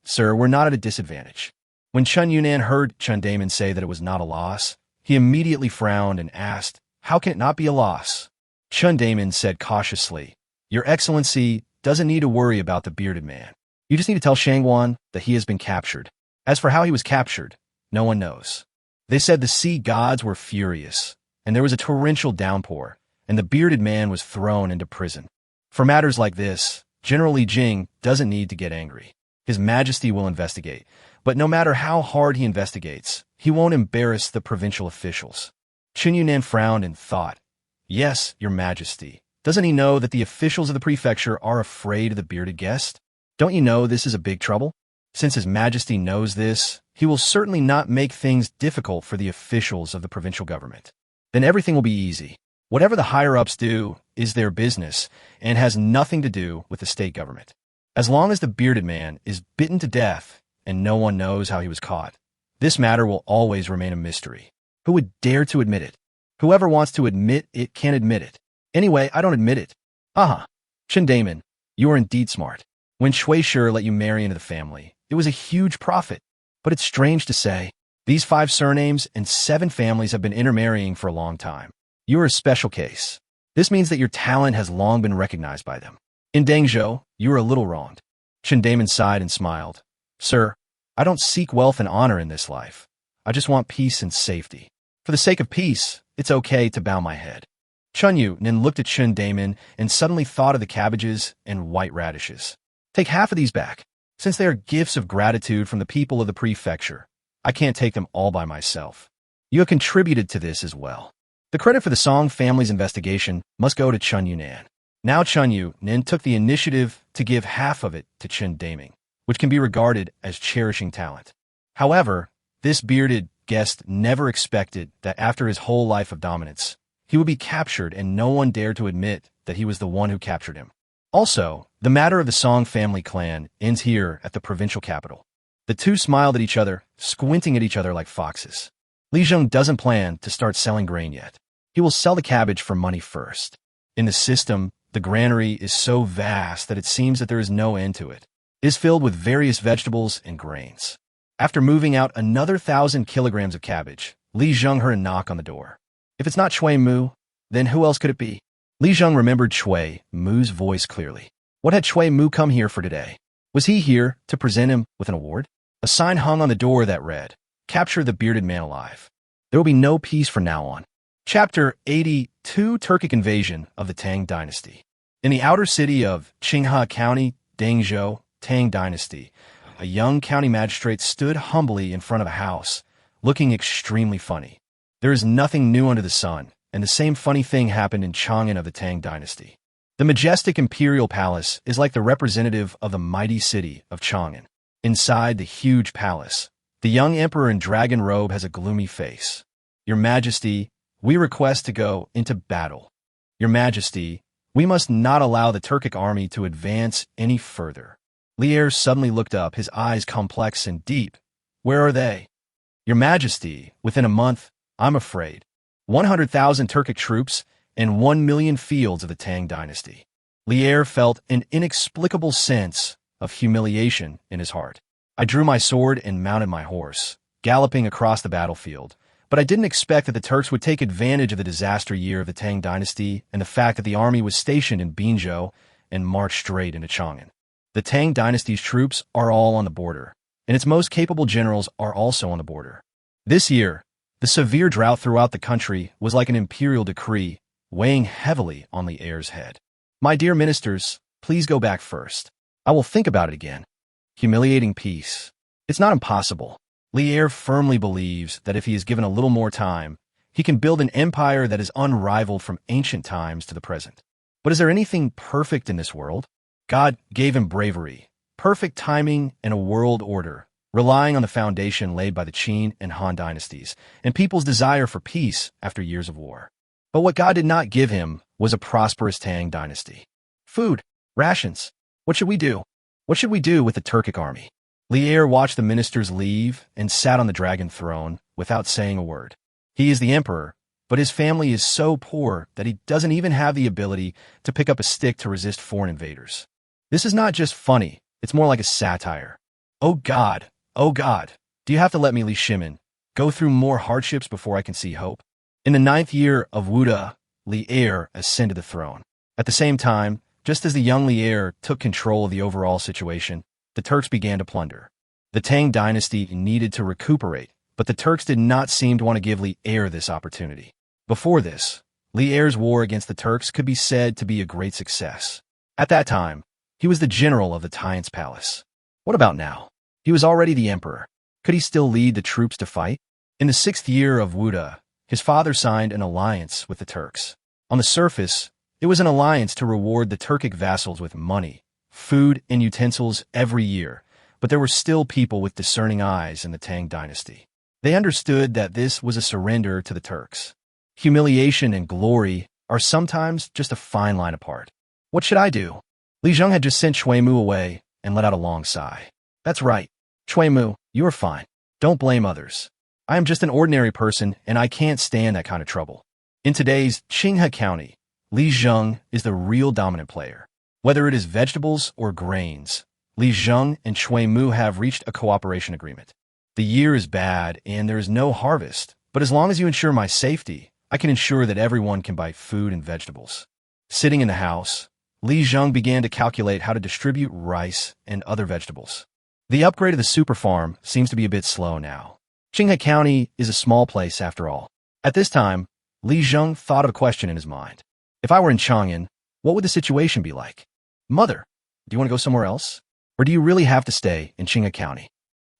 Sir, we're not at a disadvantage. When Chun Yunan heard Chun Damon say that it was not a loss, he immediately frowned and asked, How can it not be a loss? Chun Damon said cautiously, Your Excellency doesn't need to worry about the bearded man. You just need to tell Zhenguan that he has been captured. As for how he was captured, no one knows. They said the sea gods were furious, and there was a torrential downpour, and the bearded man was thrown into prison. For matters like this, General Li Jing doesn't need to get angry. His Majesty will investigate, but no matter how hard he investigates, he won't embarrass the provincial officials. Chun Yunan frowned and thought, Yes, Your Majesty. Doesn't he know that the officials of the prefecture are afraid of the bearded guest? Don't you know this is a big trouble? Since His Majesty knows this, he will certainly not make things difficult for the officials of the provincial government. Then everything will be easy. Whatever the higher-ups do is their business and has nothing to do with the state government. As long as the bearded man is bitten to death and no one knows how he was caught, this matter will always remain a mystery. Who would dare to admit it? Whoever wants to admit it can admit it. Anyway, I don't admit it. Chun Damon, you are indeed smart. When Shui Shi let you marry into the family, it was a huge profit. But it's strange to say, these 5 surnames and 7 families have been intermarrying for a long time. You are a special case. This means that your talent has long been recognized by them. In Dangzhou, you are a little wronged. Chun Damon sighed and smiled. Sir, I don't seek wealth and honor in this life. I just want peace and safety. For the sake of peace, it's okay to bow my head. Chun Yunan looked at Chun Damon and suddenly thought of the cabbages and white radishes. Take half of these back. Since they are gifts of gratitude from the people of the prefecture, I can't take them all by myself. You have contributed to this as well. The credit for the Song family's investigation must go to Chun Yunan. Now Chun Yunan took the initiative to give half of it to Chun Daming, which can be regarded as cherishing talent. However, this bearded guest never expected that after his whole life of dominance, he would be captured and no one dared to admit that he was the one who captured him. Also, the matter of the Song family clan ends here at the provincial capital. The two smiled at each other, squinting at each other like foxes. Li Zheng doesn't plan to start selling grain yet. He will sell the cabbage for money first. In the system, the granary is so vast that it seems that there is no end to it. It is filled with various vegetables and grains. After moving out another 1,000 kilograms of cabbage, Li Zheng heard a knock on the door. If it's not Chui Mu, then who else could it be? Li Zheng remembered Chui Mu's voice clearly. What had Chui Mu come here for today? Was he here to present him with an award? A sign hung on the door that read, Capture the bearded man alive. There will be no peace from now on. Chapter 80. 2. Turkic invasion of the Tang dynasty. In the outer city of Qinghe County, Dangzhou, Tang dynasty, a young county magistrate stood humbly in front of a house, looking extremely funny. There is nothing new under the sun, and the same funny thing happened in Chang'an of the Tang dynasty. The majestic imperial palace is like the representative of the mighty city of Chang'an. Inside the huge palace, the young emperor in dragon robe has a gloomy face. Your Majesty, we request to go into battle. Your Majesty, we must not allow the Turkic army to advance any further. Li Er suddenly looked up, his eyes complex and deep. Where are they? Your Majesty, within a month, I'm afraid. 100,000 Turkic troops and 1 million fields of the Tang dynasty. Li Er felt an inexplicable sense of humiliation in his heart. I drew my sword and mounted my horse, galloping across the battlefield. But I didn't expect that the Turks would take advantage of the disaster year of the Tang dynasty and the fact that the army was stationed in Binzhou and marched straight into Chang'an. The Tang dynasty's troops are all on the border, and its most capable generals are also on the border. This year, the severe drought throughout the country was like an imperial decree, weighing heavily on Li Er's head. My dear ministers, please go back first. I will think about it again. Humiliating peace. It's not impossible. Li Er firmly believes that if he is given a little more time, he can build an empire that is unrivaled from ancient times to the present. But is there anything perfect in this world? God gave him bravery, perfect timing, and a world order, relying on the foundation laid by the Qin and Han dynasties, and people's desire for peace after years of war. But what God did not give him was a prosperous Tang dynasty. Food, rations. What should we do? What should we do with the Turkic army? Li Er watched the ministers leave and sat on the dragon throne without saying a word. He is the emperor, but his family is so poor that he doesn't even have the ability to pick up a stick to resist foreign invaders. This is not just funny, it's more like a satire. Oh God, do you have to let me, Li Shimin, go through more hardships before I can see hope? In the 9th year of Wuda, Li Er ascended the throne. At the same time, just as the young Li Er took control of the overall situation, the Turks began to plunder. The Tang dynasty needed to recuperate, but the Turks did not seem to want to give Li Er this opportunity. Before this, Li Er's war against the Turks could be said to be a great success. At that time, he was the general of the Taiyan's palace. What about now? He was already the emperor. Could he still lead the troops to fight? In the 6th year of Wuda, his father signed an alliance with the Turks. On the surface, it was an alliance to reward the Turkic vassals with money, food, and utensils every year, but there were still people with discerning eyes in the Tang dynasty. They understood that this was a surrender to the Turks. Humiliation and glory are sometimes just a fine line apart. What should I do? Li Zheng had just sent Shui Mu away and let out a long sigh. That's right. Shui Mu, you are fine. Don't blame others. I am just an ordinary person, and I can't stand that kind of trouble. In today's Qinghe County, Li Zheng is the real dominant player. Whether it is vegetables or grains, Li Zheng and Shui Mu have reached a cooperation agreement. The year is bad and there is no harvest, but as long as you ensure my safety, I can ensure that everyone can buy food and vegetables. Sitting in the house, Li Zheng began to calculate how to distribute rice and other vegetables. The upgrade of the super farm seems to be a bit slow now. Qinghe County is a small place after all. At this time, Li Zheng thought of a question in his mind. If I were in Chang'an, what would the situation be like? Mother, do you want to go somewhere else? Or do you really have to stay in Qinghe County?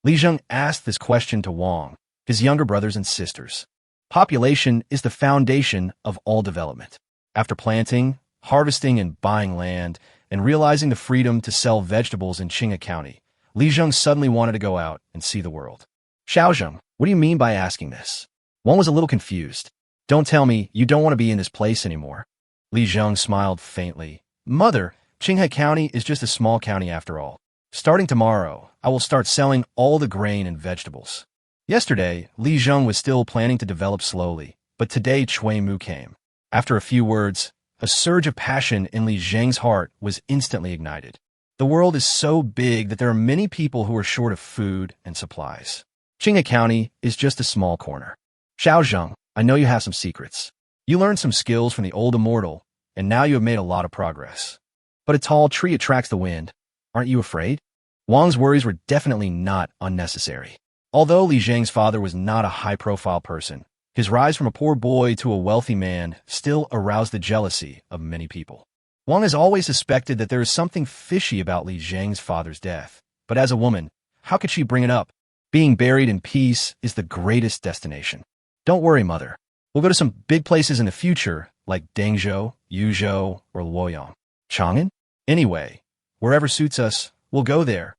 Li Zheng asked this question to Wang, his younger brothers and sisters. Population is the foundation of all development. After planting, harvesting, and buying land, and realizing the freedom to sell vegetables in Qinghe County, Li Zheng suddenly wanted to go out and see the world. Xiaozheng, what do you mean by asking this? Wang was a little confused. Don't tell me you don't want to be in this place anymore. Li Zheng smiled faintly. Mother, Qinghe County is just a small county after all. Starting tomorrow, I will start selling all the grain and vegetables. Yesterday, Li Zheng was still planning to develop slowly, but today Shui Mu came. After a few words, a surge of passion in Li Zheng's heart was instantly ignited. The world is so big that there are many people who are short of food and supplies. Qinghe County is just a small corner. Xiaozheng, I know you have some secrets. You learned some skills from the old immortal, and now you have made a lot of progress. But a tall tree attracts the wind. Aren't you afraid? Wang's worries were definitely not unnecessary. Although Li Zheng's father was not a high-profile person, His rise from a poor boy to a wealthy man still aroused the jealousy of many people. Wang has always suspected that there is something fishy about Li Zheng's father's death. But as a woman, how could she bring it up? Being buried in peace is the greatest destination. Don't worry, mother. We'll go to some big places in the future, like Dengzhou, Yuzhou, or Luoyang. Chang'an? Anyway, wherever suits us, we'll go there.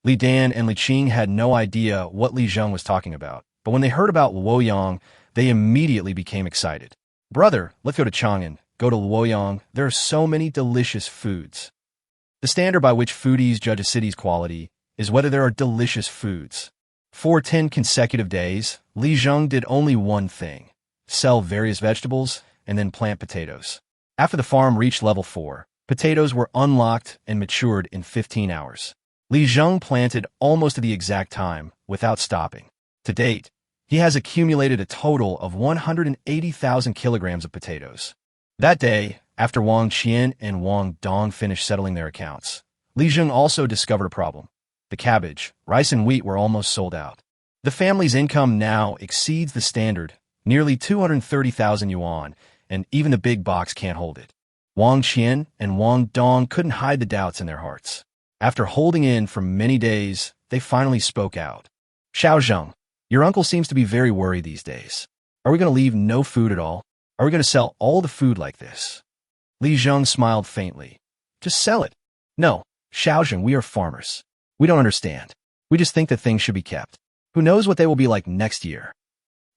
Li Dan and Li Qing had no idea what Li Zheng was talking about, but when they heard about Luoyang, they immediately became excited. Brother, let's go to Chang'an. Go to Luoyang. There are so many delicious foods. The standard by which foodies judge a city's quality is whether there are delicious foods. For 10 consecutive days, Li Zheng did only one thing: sell various vegetables and then plant potatoes. After the farm reached level 4, potatoes were unlocked and matured in 15 hours. Li Zheng planted almost at the exact time, without stopping. To date, he has accumulated a total of 180,000 kilograms of potatoes. That day, after Wang Qian and Wang Dong finished settling their accounts, Li Zheng also discovered a problem. The cabbage, rice, and wheat were almost sold out. The family's income now exceeds the standard, nearly 230,000 yuan, and even the big box can't hold it. Wang Qian and Wang Dong couldn't hide the doubts in their hearts. After holding in for many days, they finally spoke out. Xiao Zheng, your uncle seems to be very worried these days. Are we going to leave no food at all? Are we going to sell all the food like this? Li Zheng smiled faintly. Just sell it. No, Xiao Zheng, we are farmers. We don't understand. We just think that things should be kept. Who knows what they will be like next year?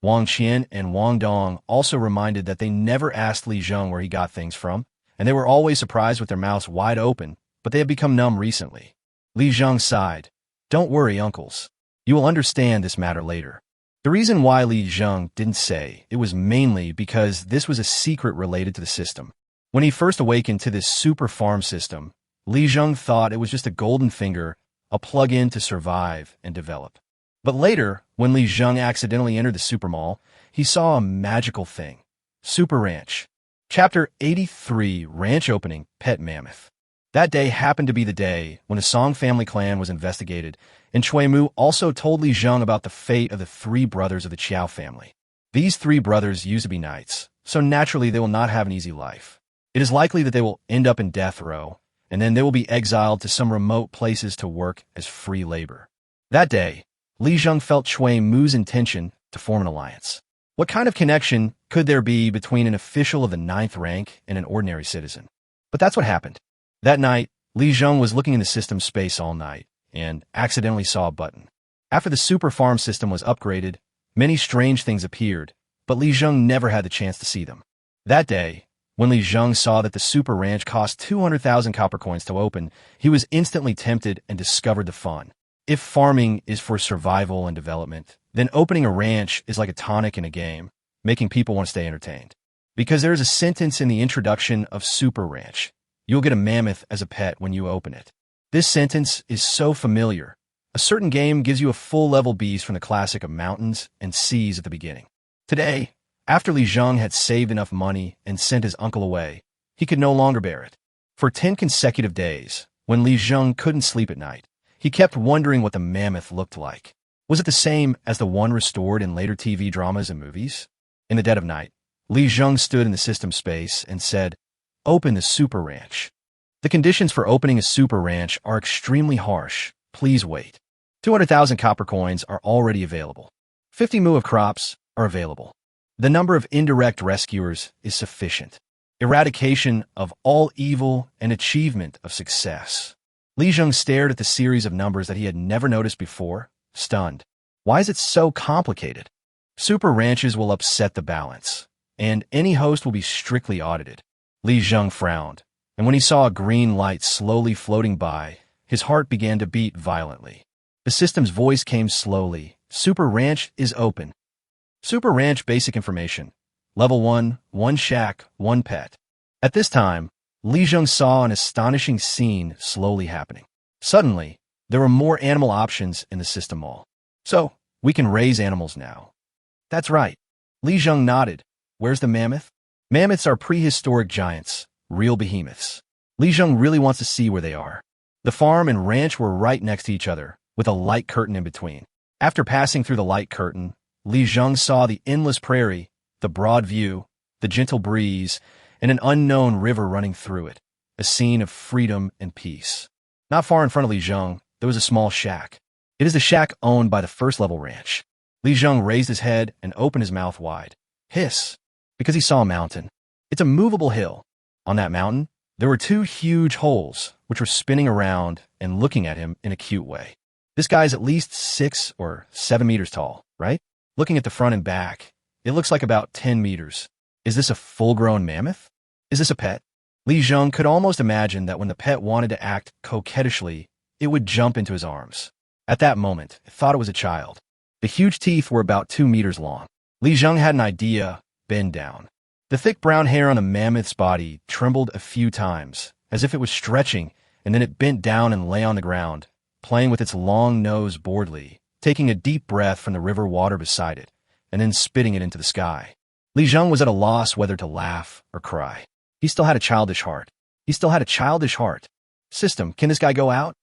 Wang Qian and Wang Dong also reminded that they never asked Li Zheng where he got things from, and they were always surprised with their mouths wide open, but they have become numb recently. Li Zheng sighed. Don't worry, uncles. You will understand this matter later. The reason why Li Zheng didn't say it was mainly because this was a secret related to the system. When he first awakened to this super farm system, Li Zheng thought it was just a golden finger, a plug-in to survive and develop. But later, when Li Zheng accidentally entered the super mall, he saw a magical thing. Super Ranch. Chapter 83, Ranch Opening, Pet Mammoth. That day happened to be the day when the Song family clan was investigated, and Cui Mu also told Li Zheng about the fate of the 3 brothers of the Qiao family. These 3 brothers used to be knights, so naturally they will not have an easy life. It is likely that they will end up in death row, and then they will be exiled to some remote places to work as free labor. That day, Li Zheng felt Cui Mu's intention to form an alliance. What kind of connection could there be between an official of the 9th rank and an ordinary citizen? But that's what happened. That night, Li Zheng was looking in the system space all night and accidentally saw a button. After the super farm system was upgraded, many strange things appeared, but Li Zheng never had the chance to see them. That day, when Li Zheng saw that the super ranch cost 200,000 copper coins to open, he was instantly tempted and discovered the fun. If farming is for survival and development, then opening a ranch is like a tonic in a game, making people want to stay entertained. Because there is a sentence in the introduction of Super Ranch. You'll get a mammoth as a pet when you open it. This sentence is so familiar. A certain game gives you a full-level beast from the classic of mountains and seas at the beginning. Today, after Li Zheng had saved enough money and sent his uncle away, he could no longer bear it. For 10 consecutive days, when Li Zheng couldn't sleep at night, he kept wondering what the mammoth looked like. Was it the same as the one restored in later TV dramas and movies? In the dead of night, Li Zheng stood in the system space and said, "Open the Super Ranch." The conditions for opening a Super Ranch are extremely harsh. Please wait. 200,000 copper coins are already available. 50 mu of crops are available. The number of indirect rescuers is sufficient. Eradication of all evil and achievement of success. Li Zheng stared at the series of numbers that he had never noticed before, stunned. Why is it so complicated? Super ranches will upset the balance, and any host will be strictly audited. Li Zheng frowned, and when he saw a green light slowly floating by, his heart began to beat violently. The system's voice came slowly. Super Ranch is open. Super Ranch basic information. Level 1, 1 shack, 1 pet. At this time, Li Zheng saw an astonishing scene slowly happening. Suddenly, there were more animal options in the system mall. So, we can raise animals now. That's right. Li Zheng nodded. Where's the mammoth? Mammoths are prehistoric giants, real behemoths. Li Zheng really wants to see where they are. The farm and ranch were right next to each other, with a light curtain in between. After passing through the light curtain, Li Zheng saw the endless prairie, the broad view, the gentle breeze, and an unknown river running through it, a scene of freedom and peace. Not far in front of Li Zheng, there was a small shack. It is the shack owned by the first-level ranch. Li Zheng raised his head and opened his mouth wide. Hiss! Because he saw a mountain. It's a movable hill. On that mountain, there were two huge holes, which were spinning around and looking at him in a cute way. This guy's at least 6 or 7 meters tall, right? Looking at the front and back, it looks like about 10 meters. Is this a full-grown mammoth? Is this a pet? Li Zheng could almost imagine that when the pet wanted to act coquettishly, it would jump into his arms. At that moment, it thought it was a child. The huge teeth were about 2 meters long. Li Zheng had an idea: bend down. The thick brown hair on the mammoth's body trembled a few times, as if it was stretching, and then it bent down and lay on the ground, playing with its long nose boredly, taking a deep breath from the river water beside it, and then spitting it into the sky. Li Zheng was at a loss whether to laugh or cry. He still had a childish heart. System, can this guy go out?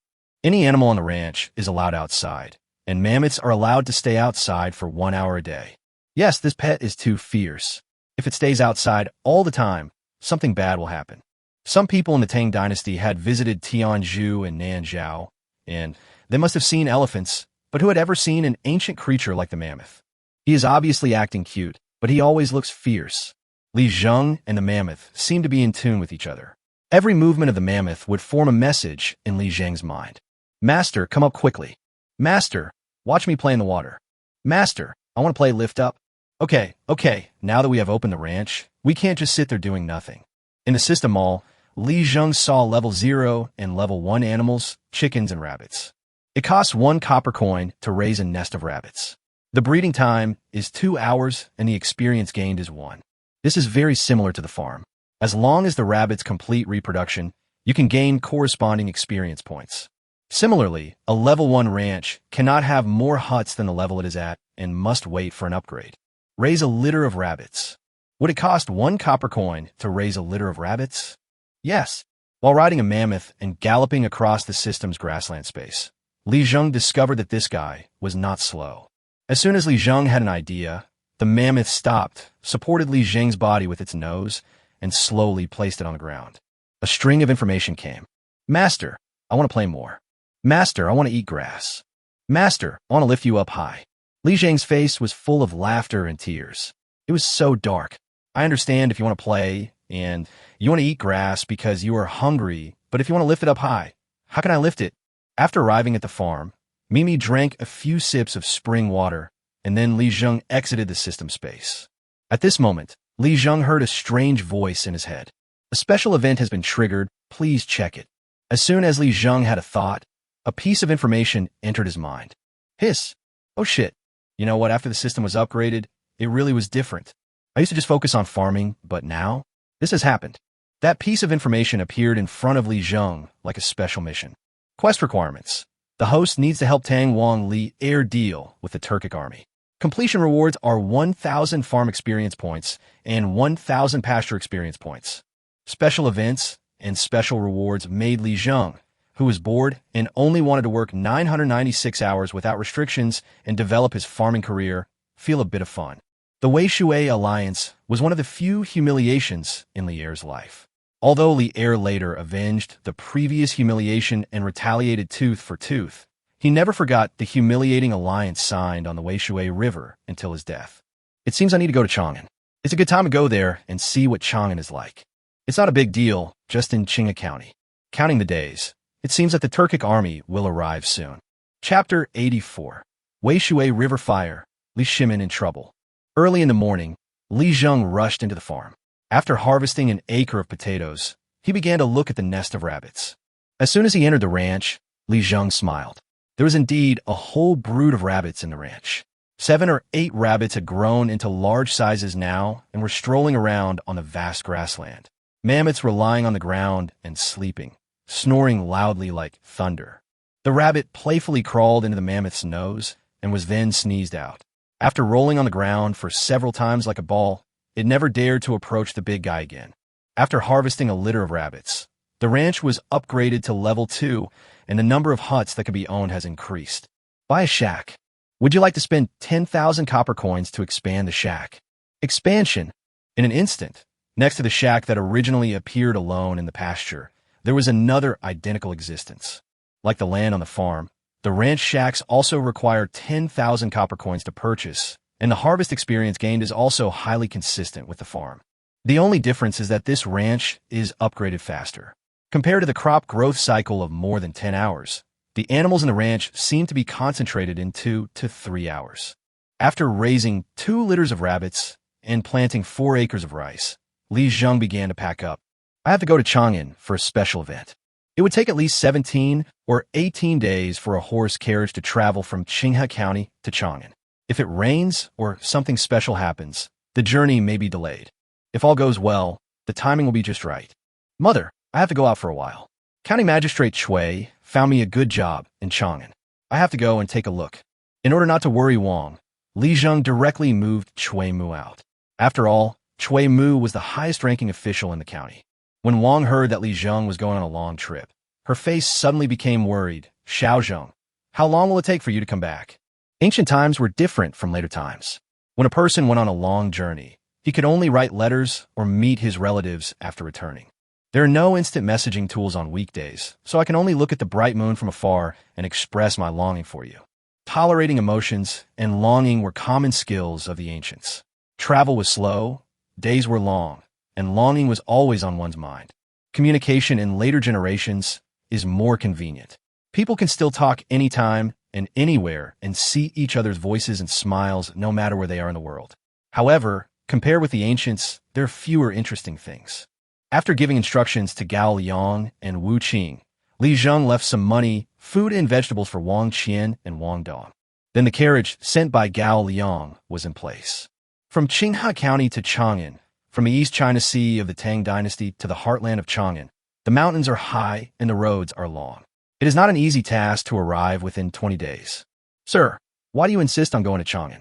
Any animal on the ranch is allowed outside, and mammoths are allowed to stay outside for 1 hour a day. Yes, this pet is too fierce. If it stays outside all the time, something bad will happen. Some people in the Tang dynasty had visited Tianzhu and Nanzhao, and they must have seen elephants, but who had ever seen an ancient creature like the mammoth? He is obviously acting cute, but he always looks fierce. Li Zheng and the mammoth seemed to be in tune with each other. Every movement of the mammoth would form a message in Li Zheng's mind. Master, come up quickly. Master, watch me play in the water. Master, I want to play lift up. Okay, now that we have opened the ranch, we can't just sit there doing nothing. In the system mall, Li Zheng saw level 0 and level 1 animals, chickens, and rabbits. It costs 1 copper coin to raise a nest of rabbits. The breeding time is 2 hours and the experience gained is 1. This is very similar to the farm. As long as the rabbits complete reproduction, you can gain corresponding experience points. Similarly, a level 1 ranch cannot have more huts than the level it is at and must wait for an upgrade. Raise a litter of rabbits. Would it cost 1 copper coin to raise a litter of rabbits? Yes. While riding a mammoth and galloping across the system's grassland space, Li Zheng discovered that this guy was not slow. As soon as Li Zheng had an idea, the mammoth stopped, supported Li Zheng's body with its nose, and slowly placed it on the ground. A string of information came. Master, I want to play more. Master, I want to eat grass. Master, I want to lift you up high. Li Zheng's face was full of laughter and tears. It was so dark. I understand if you want to play, and you want to eat grass because you are hungry, but if you want to lift it up high, how can I lift it? After arriving at the farm, Mimi drank a few sips of spring water, and then Li Zheng exited the system space. At this moment, Li Zheng heard a strange voice in his head. A special event has been triggered, please check it. As soon as Li Zheng had a thought, a piece of information entered his mind. Hiss. Oh shit. You know what, after the system was upgraded, it really was different. I used to just focus on farming, but now, this has happened. That piece of information appeared in front of Li Zheng like a special mission. Quest requirements. The host needs to help Tang Wang Li air deal with the Turkic army. Completion rewards are 1,000 farm experience points and 1,000 pasture experience points. Special events and special rewards made Li Zheng, who was bored and only wanted to work 996 hours without restrictions and develop his farming career, feel a bit of fun. The Wei Shui alliance was one of the few humiliations in Li Er's life. Although Li Er later avenged the previous humiliation and retaliated tooth for tooth, he never forgot the humiliating alliance signed on the Wei Shui River until his death. It seems I need to go to Chang'an. It's a good time to go there and see what Chang'an is like. It's not a big deal, just in Qinghe County. Counting the days, it seems that the Turkic army will arrive soon. Chapter 84. Wei Shui River Fire, Li Shimin in trouble. Early in the morning, Li Zheng rushed into the farm. After harvesting an acre of potatoes, he began to look at the nest of rabbits. As soon as he entered the ranch, Li Zheng smiled. There was indeed a whole brood of rabbits in the ranch. 7 or 8 rabbits had grown into large sizes now and were strolling around on the vast grassland. Mammoths were lying on the ground and sleeping, snoring loudly like thunder. The rabbit playfully crawled into the mammoth's nose and was then sneezed out. After rolling on the ground for several times like a ball, it never dared to approach the big guy again. After harvesting a litter of rabbits, the ranch was upgraded to level 2, and the number of huts that could be owned has increased. Buy a shack. Would you like to spend 10,000 copper coins to expand the shack? Expansion. In an instant, next to the shack that originally appeared alone in the pasture, there was another identical existence. Like the land on the farm, the ranch shacks also require 10,000 copper coins to purchase, and the harvest experience gained is also highly consistent with the farm. The only difference is that this ranch is upgraded faster. Compared to the crop growth cycle of more than 10 hours, the animals in the ranch seem to be concentrated in 2 to 3 hours. After raising 2 litters of rabbits and planting 4 acres of rice, Li Zheng began to pack up. I have to go to Chang'an for a special event. It would take at least 17 or 18 days for a horse carriage to travel from Qinghe County to Chang'an. If it rains or something special happens, the journey may be delayed. If all goes well, the timing will be just right. Mother, I have to go out for a while. County Magistrate Chui found me a good job in Chang'an. I have to go and take a look. In order not to worry Wang, Li Zheng directly moved Chui Mu out. After all, Chui Mu was the highest-ranking official in the county. When Wang heard that Li Zheng was going on a long trip, her face suddenly became worried. Xiao Zheng, how long will it take for you to come back? Ancient times were different from later times. When a person went on a long journey, he could only write letters or meet his relatives after returning. There are no instant messaging tools on weekdays, so I can only look at the bright moon from afar and express my longing for you. Tolerating emotions and longing were common skills of the ancients. Travel was slow, days were long, and longing was always on one's mind. Communication in later generations is more convenient. People can still talk anytime and anywhere and see each other's voices and smiles no matter where they are in the world. However, compared with the ancients, there are fewer interesting things. After giving instructions to Gao Liang and Wu Qing, Li Zheng left some money, food and vegetables for Wang Qian and Wang Dong. Then the carriage sent by Gao Liang was in place. From Qinghe County to Chang'an, from the East China Sea of the Tang Dynasty to the heartland of Chang'an, the mountains are high and the roads are long. It is not an easy task to arrive within 20 days. Sir, why do you insist on going to Chang'an?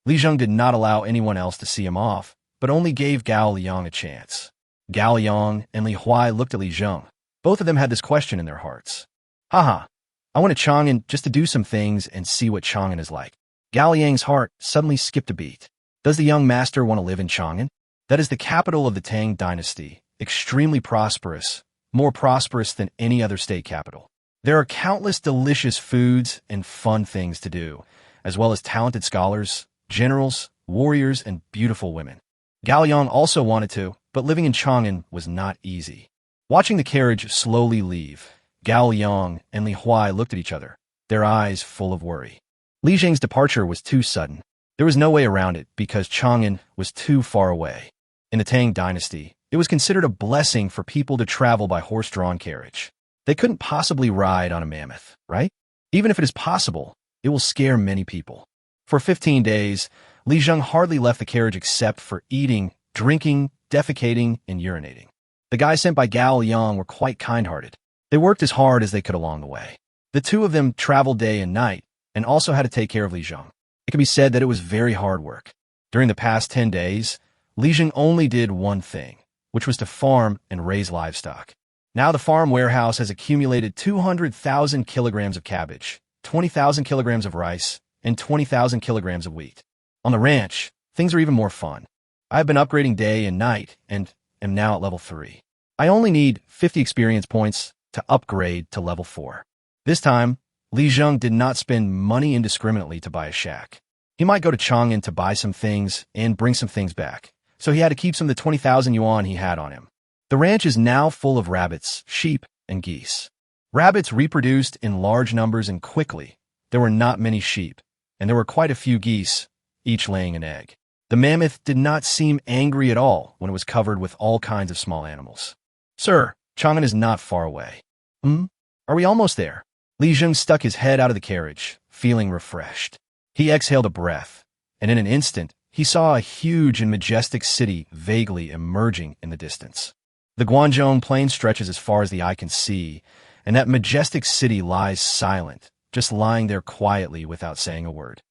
Li Zheng did not allow anyone else to see him off, but only gave Gao Liang a chance. Gao Liang and Li Huai looked at Li Zheng. Both of them had this question in their hearts. Haha, I went to Chang'an just to do some things and see what Chang'an is like. Gao Liang's heart suddenly skipped a beat. Does the young master want to live in Chang'an? That is the capital of the Tang Dynasty, extremely prosperous, more prosperous than any other state capital. There are countless delicious foods and fun things to do, as well as talented scholars, generals, warriors, and beautiful women. Gao Liang also wanted to, but living in Chang'an was not easy. Watching the carriage slowly leave, Gao Liang and Li Huai looked at each other, their eyes full of worry. Li Zheng's departure was too sudden. There was no way around it because Chang'an was too far away. In the Tang Dynasty, it was considered a blessing for people to travel by horse-drawn carriage. They couldn't possibly ride on a mammoth, right? Even if it is possible, it will scare many people. For 15 days, Li Zheng hardly left the carriage except for eating, drinking, defecating, and urinating. The guys sent by Gao Liang were quite kind-hearted. They worked as hard as they could along the way. The two of them traveled day and night and also had to take care of Li Zheng. It can be said that it was very hard work. During the past 10 days, Li Zheng only did one thing, which was to farm and raise livestock. Now the farm warehouse has accumulated 200,000 kilograms of cabbage, 20,000 kilograms of rice, and 20,000 kilograms of wheat. On the ranch, things are even more fun. I have been upgrading day and night and am now at level 3. I only need 50 experience points to upgrade to level 4. This time, Li Zheng did not spend money indiscriminately to buy a shack. He might go to Chang'an to buy some things and bring some things back, so he had to keep some of the 20,000 yuan he had on him. The ranch is now full of rabbits, sheep, and geese. Rabbits reproduced in large numbers and quickly. There were not many sheep, and there were quite a few geese, each laying an egg. The mammoth did not seem angry at all when it was covered with all kinds of small animals. Sir, Chang'an is not far away. Are we almost there? Li Zheng stuck his head out of the carriage, feeling refreshed. He exhaled a breath, and in an instant, he saw a huge and majestic city vaguely emerging in the distance. The Guangzhou plain stretches as far as the eye can see, and that majestic city lies silent, just lying there quietly without saying a word.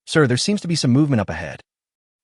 Sir, there seems to be some movement up ahead.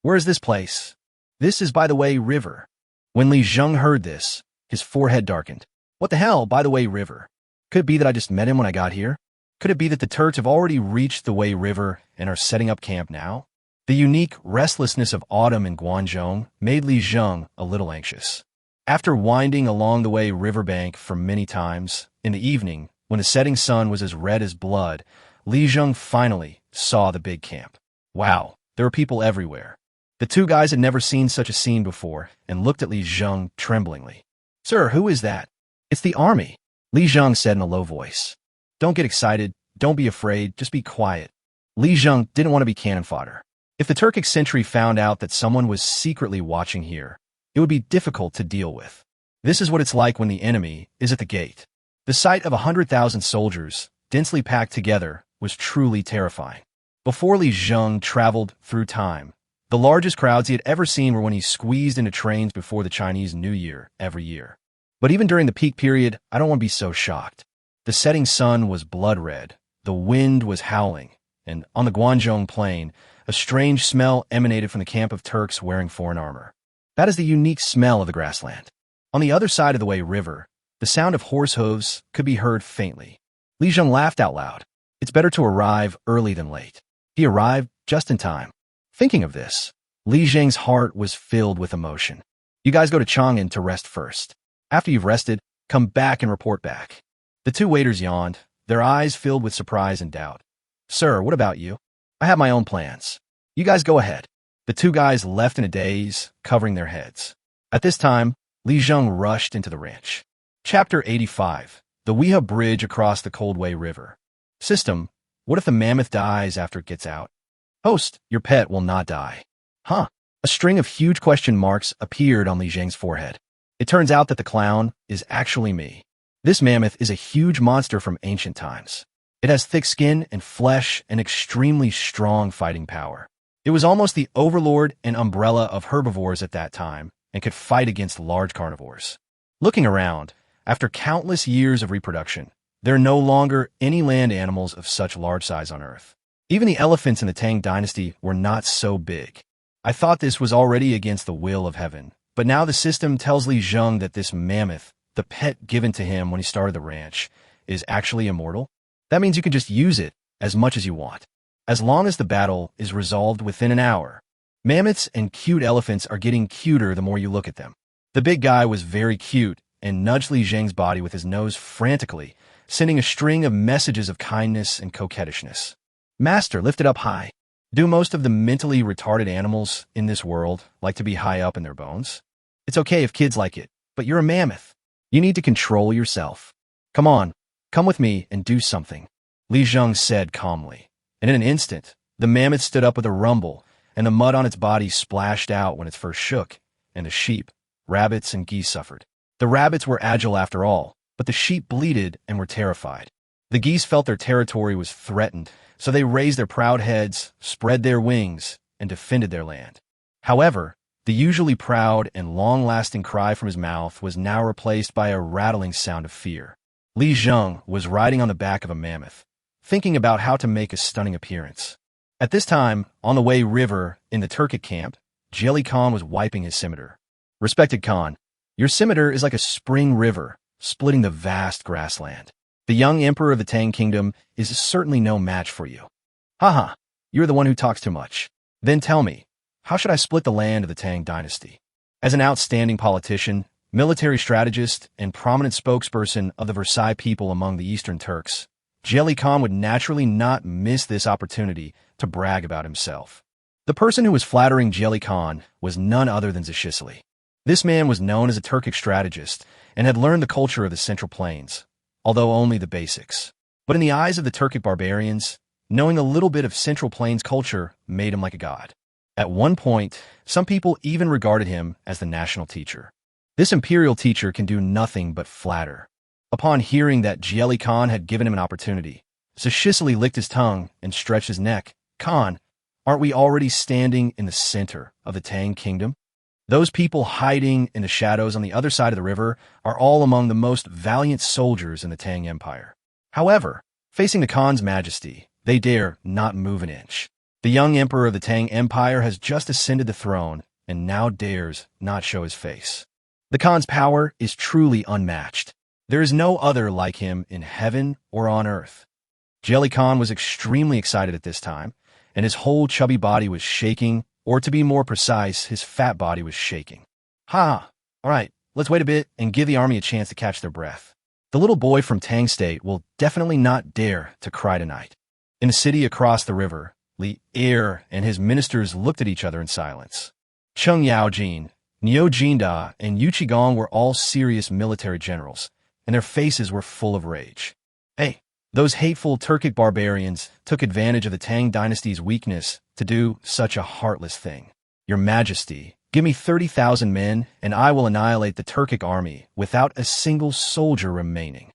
Where is this place? This is, by the way, river. When Li Zheng heard this, his forehead darkened. What the hell, by the way, river? Could it be that I just met him when I got here? Could it be that the Turks have already reached the Wei River and are setting up camp now? The unique restlessness of autumn in Guangzhou made Li Zheng a little anxious. After winding along the Wei riverbank for many times, in the evening, when the setting sun was as red as blood, Li Zheng finally saw the big camp. Wow, there were people everywhere. The two guys had never seen such a scene before and looked at Li Zheng tremblingly. "Sir, who is that?" "It's the army," Li Zheng said in a low voice. "Don't get excited. Don't be afraid. Just be quiet." Li Zheng didn't want to be cannon fodder. If the Turkic sentry found out that someone was secretly watching here, it would be difficult to deal with. This is what it's like when the enemy is at the gate. The sight of 100,000 soldiers, densely packed together, was truly terrifying. Before Li Zheng traveled through time, the largest crowds he had ever seen were when he squeezed into trains before the Chinese New Year every year. But even during the peak period, I don't want to be so shocked. The setting sun was blood red, the wind was howling, and on the Guangzhou plain, a strange smell emanated from the camp of Turks wearing foreign armor. That is the unique smell of the grassland. On the other side of the Wei River, the sound of horse hooves could be heard faintly. Li Zheng laughed out loud. It's better to arrive early than late. He arrived just in time. Thinking of this, Li Zheng's heart was filled with emotion. "You guys go to Chang'an to rest first. After you've rested, come back and report back." The two waiters yawned, their eyes filled with surprise and doubt. "Sir, what about you?" "I have my own plans. You guys go ahead." The two guys left in a daze, covering their heads. At this time, Li Zheng rushed into the ranch. Chapter 85. The Weha Bridge across the Cold Wei River. System: what if the mammoth dies after it gets out? Host: your pet will not die. Huh? A string of huge question marks appeared on Li Zheng's forehead. It turns out that the clown is actually me. This mammoth is a huge monster from ancient times. It has thick skin and flesh and extremely strong fighting power. It was almost the overlord and umbrella of herbivores at that time and could fight against large carnivores. Looking around, after countless years of reproduction, there are no longer any land animals of such large size on Earth. Even the elephants in the Tang dynasty were not so big. I thought this was already against the will of heaven, but now the system tells Li Zheng that this mammoth, the pet given to him when he started the ranch, is actually immortal. That means you can just use it as much as you want, as long as the battle is resolved within an hour. Mammoths and cute elephants are getting cuter the more you look at them. The big guy was very cute and nudged Li Zheng's body with his nose frantically, sending a string of messages of kindness and coquettishness. "Master, lift it up high." Do most of the mentally retarded animals in this world like to be high up in their bones? It's okay if kids like it, but you're a mammoth. You need to control yourself. "Come on, come with me and do something," Li Zheng said calmly. And in an instant, the mammoth stood up with a rumble, and the mud on its body splashed out when it first shook, and the sheep, rabbits, and geese suffered. The rabbits were agile after all, but the sheep bleated and were terrified. The geese felt their territory was threatened, so they raised their proud heads, spread their wings, and defended their land. However, the usually proud and long-lasting cry from his mouth was now replaced by a rattling sound of fear. Li Zheng was riding on the back of a mammoth, thinking about how to make a stunning appearance. At this time, on the Wei River in the Turkic camp, Jelly Khan was wiping his scimitar. "Respected Khan, your scimitar is like a spring river, splitting the vast grassland. The young emperor of the Tang kingdom is certainly no match for you." "Haha, you're the one who talks too much. Then tell me, how should I split the land of the Tang dynasty?" As an outstanding politician, military strategist, and prominent spokesperson of the Versailles people among the Eastern Turks, Jelly Khan would naturally not miss this opportunity to brag about himself. The person who was flattering Jelly Khan was none other than Zashisli. This man was known as a Turkic strategist and had learned the culture of the Central Plains, although only the basics. But in the eyes of the Turkic barbarians, knowing a little bit of Central Plains culture made him like a god. At one point, some people even regarded him as the national teacher. This imperial teacher can do nothing but flatter. Upon hearing that Jelly Khan had given him an opportunity, Zashisli licked his tongue and stretched his neck. "Khan, aren't we already standing in the center of the Tang kingdom? Those people hiding in the shadows on the other side of the river are all among the most valiant soldiers in the Tang Empire. However, facing the Khan's majesty, they dare not move an inch. The young emperor of the Tang Empire has just ascended the throne and now dares not show his face. The Khan's power is truly unmatched. There is no other like him in heaven or on earth." Jelly Khan was extremely excited at this time, and his whole chubby body was shaking, or to be more precise, his fat body was shaking. Ha! All right, let's wait a bit and give the army a chance to catch their breath. The little boy from Tang State will definitely not dare to cry tonight. In the city across the river, Li Er and his ministers looked at each other in silence. Cheng Yaojin, Niu Jinda, and Yu Qigong were all serious military generals, and their faces were full of rage. Hey, those hateful Turkic barbarians took advantage of the Tang dynasty's weakness to do such a heartless thing. Your Majesty, give me 30,000 men, and I will annihilate the Turkic army without a single soldier remaining.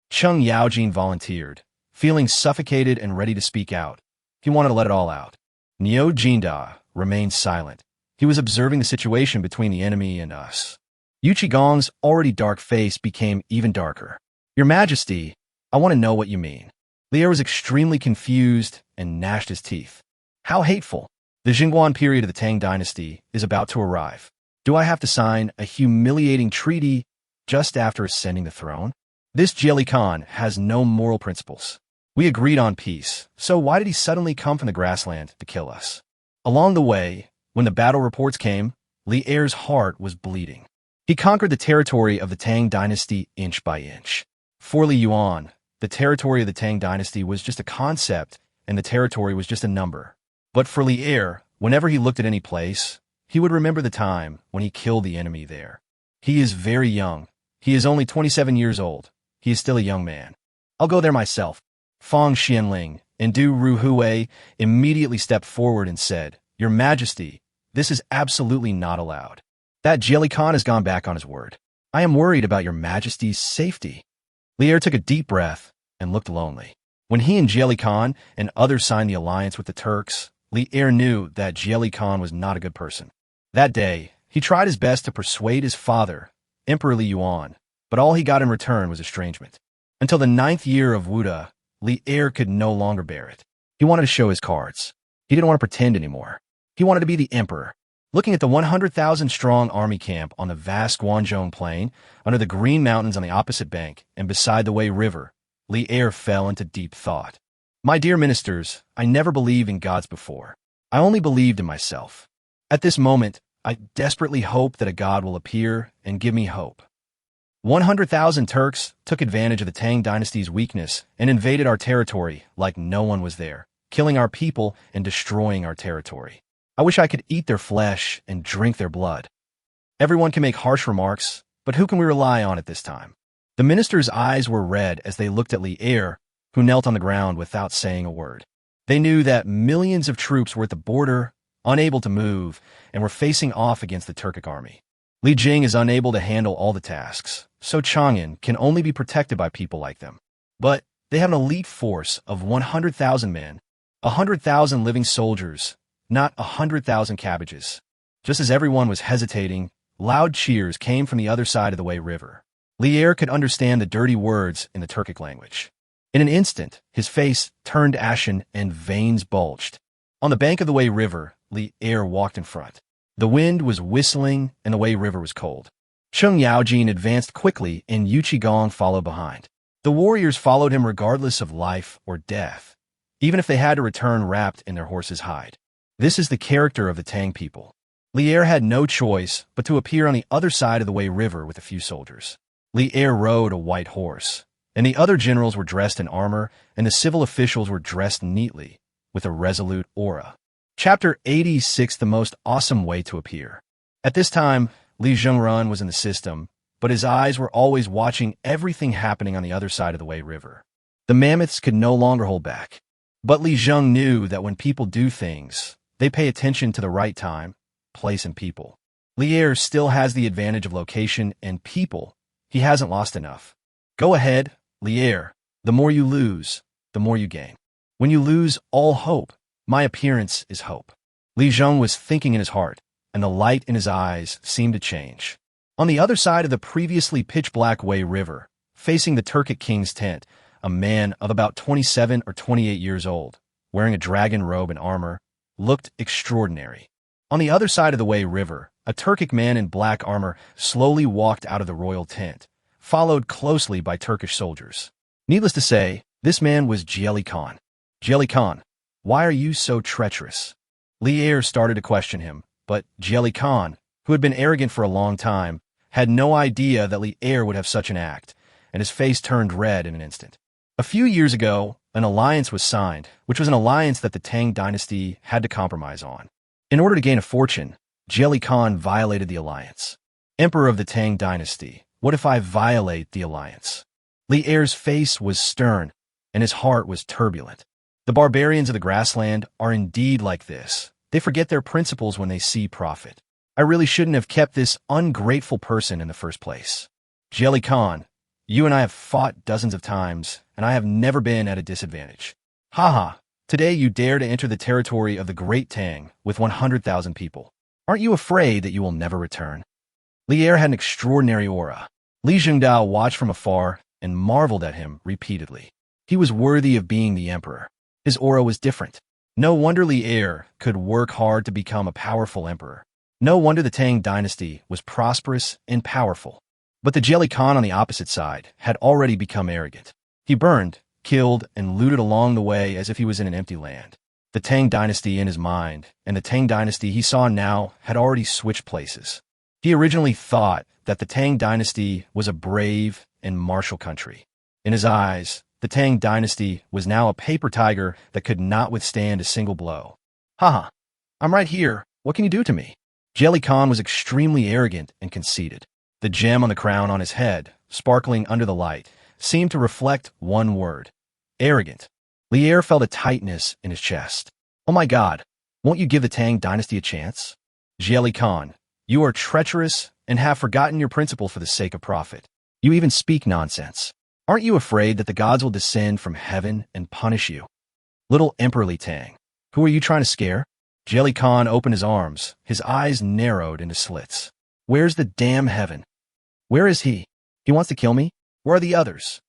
Cheng Yaojin volunteered, feeling suffocated and ready to speak out. He wanted to let it all out. Niu Jinda remained silent. He was observing the situation between the enemy and us. Yu Qigong's already dark face became even darker. Your Majesty, I want to know what you mean. Li Er was extremely confused and gnashed his teeth. How hateful! The Zhenguan period of the Tang dynasty is about to arrive. Do I have to sign a humiliating treaty just after ascending the throne? This Jelly Khan has no moral principles. We agreed on peace, so why did he suddenly come from the grassland to kill us? Along the way, when the battle reports came, Li Er's heart was bleeding. He conquered the territory of the Tang dynasty inch by inch. For Li Yuan, the territory of the Tang dynasty was just a concept, and the territory was just a number. But for Li Er, whenever he looked at any place, he would remember the time when he killed the enemy there. He is very young. He is only 27 years old. He is still a young man. I'll go there myself. Fang Xianling and Du Ruhui immediately stepped forward and said, Your Majesty, this is absolutely not allowed. That Jelly Khan has gone back on his word. I am worried about your Majesty's safety. Li Er took a deep breath and looked lonely. When he and Jelly Khan and others signed the alliance with the Turks, Li Er knew that Jelly Khan was not a good person. That day, he tried his best to persuade his father, Emperor Li Yuan, but all he got in return was estrangement. Until the 9th year of Wuda, Li Er could no longer bear it. He wanted to show his cards. He didn't want to pretend anymore. He wanted to be the emperor. Looking at the 100,000-strong army camp on the vast Guanzhong plain, under the green mountains on the opposite bank, and beside the Wei River, Li Er fell into deep thought. My dear ministers, I never believed in gods before. I only believed in myself. At this moment, I desperately hope that a god will appear and give me hope. 100,000 Turks took advantage of the Tang dynasty's weakness and invaded our territory like no one was there, killing our people and destroying our territory. I wish I could eat their flesh and drink their blood. Everyone can make harsh remarks, but who can we rely on at this time? The ministers' eyes were red as they looked at Li Er, who knelt on the ground without saying a word. They knew that millions of troops were at the border, unable to move, and were facing off against the Turkic army. Li Jing is unable to handle all the tasks, so Chang'an can only be protected by people like them. But they have an elite force of 100,000 men, 100,000 living soldiers, not 100,000 cabbages. Just as everyone was hesitating, loud cheers came from the other side of the Wei River. Li Er could understand the dirty words in the Turkic language. In an instant, his face turned ashen and veins bulged. On the bank of the Wei River, Li Er walked in front. The wind was whistling and the Wei River was cold. Cheng Yaojin advanced quickly and Yu Qigong followed behind. The warriors followed him regardless of life or death, even if they had to return wrapped in their horse's hide. This is the character of the Tang people. Li Er had no choice but to appear on the other side of the Wei River with a few soldiers. Li Er rode a white horse, and the other generals were dressed in armor, and the civil officials were dressed neatly, with a resolute aura. Chapter 86, the most awesome way to appear. At this time, Li Zhenguan was in the system, but his eyes were always watching everything happening on the other side of the Wei River. The mammoths could no longer hold back. But Li Zheng knew that when people do things, they pay attention to the right time, place, and people. Li Er still has the advantage of location and people. He hasn't lost enough. Go ahead, Li Er. The more you lose, the more you gain. When you lose all hope, my appearance is hope. Li Zheng was thinking in his heart, and the light in his eyes seemed to change. On the other side of the previously pitch-black Wei River, facing the Turkic king's tent, a man of about 27 or 28 years old, wearing a dragon robe and armor, looked extraordinary. On the other side of the Wei River, a Turkic man in black armor slowly walked out of the royal tent, followed closely by Turkish soldiers. Needless to say, This man was Jelly Khan. Jelly Khan, why are you so treacherous? Li Er started to question him, but Jelly Khan, who had been arrogant for a long time, had no idea that Li Er would have such an act, and his face turned red in an instant. A few years ago, an alliance was signed, which was an alliance that the Tang dynasty had to compromise on. In order to gain a fortune, Jelly Khan violated the alliance. Emperor of the Tang dynasty, what if I violate the alliance? Li Er's face was stern, and his heart was turbulent. The barbarians of the grassland are indeed like this. They forget their principles when they see profit. I really shouldn't have kept this ungrateful person in the first place. Jelly Khan, you and I have fought dozens of times, and I have never been at a disadvantage. Haha, today you dare to enter the territory of the Great Tang with 100,000 people. Aren't you afraid that you will never return? Li Er had an extraordinary aura. Li Zhengdao watched from afar and marveled at him repeatedly. He was worthy of being the emperor. His aura was different. No wonder Li Er could work hard to become a powerful emperor. No wonder the Tang dynasty was prosperous and powerful. But the Jelly Khan on the opposite side had already become arrogant. He burned, killed, and looted along the way as if he was in an empty land. The Tang dynasty in his mind and the Tang dynasty he saw now had already switched places. He originally thought that the Tang dynasty was a brave and martial country. In his eyes, the Tang dynasty was now a paper tiger that could not withstand a single blow. Haha, I'm right here. What can you do to me? Jelly Khan was extremely arrogant and conceited. The gem on the crown on his head, sparkling under the light, seemed to reflect one word: arrogant. Li Er felt a tightness in his chest. Oh my God, won't you give the Tang dynasty a chance? Jelly Khan, you are treacherous and have forgotten your principle for the sake of profit. You even speak nonsense. Aren't you afraid that the gods will descend from heaven and punish you? Little Emperor Li Tang, who are you trying to scare? Jelly Khan opened his arms, his eyes narrowed into slits. Where's the damn heaven? Where is he? He wants to kill me? Where are the others?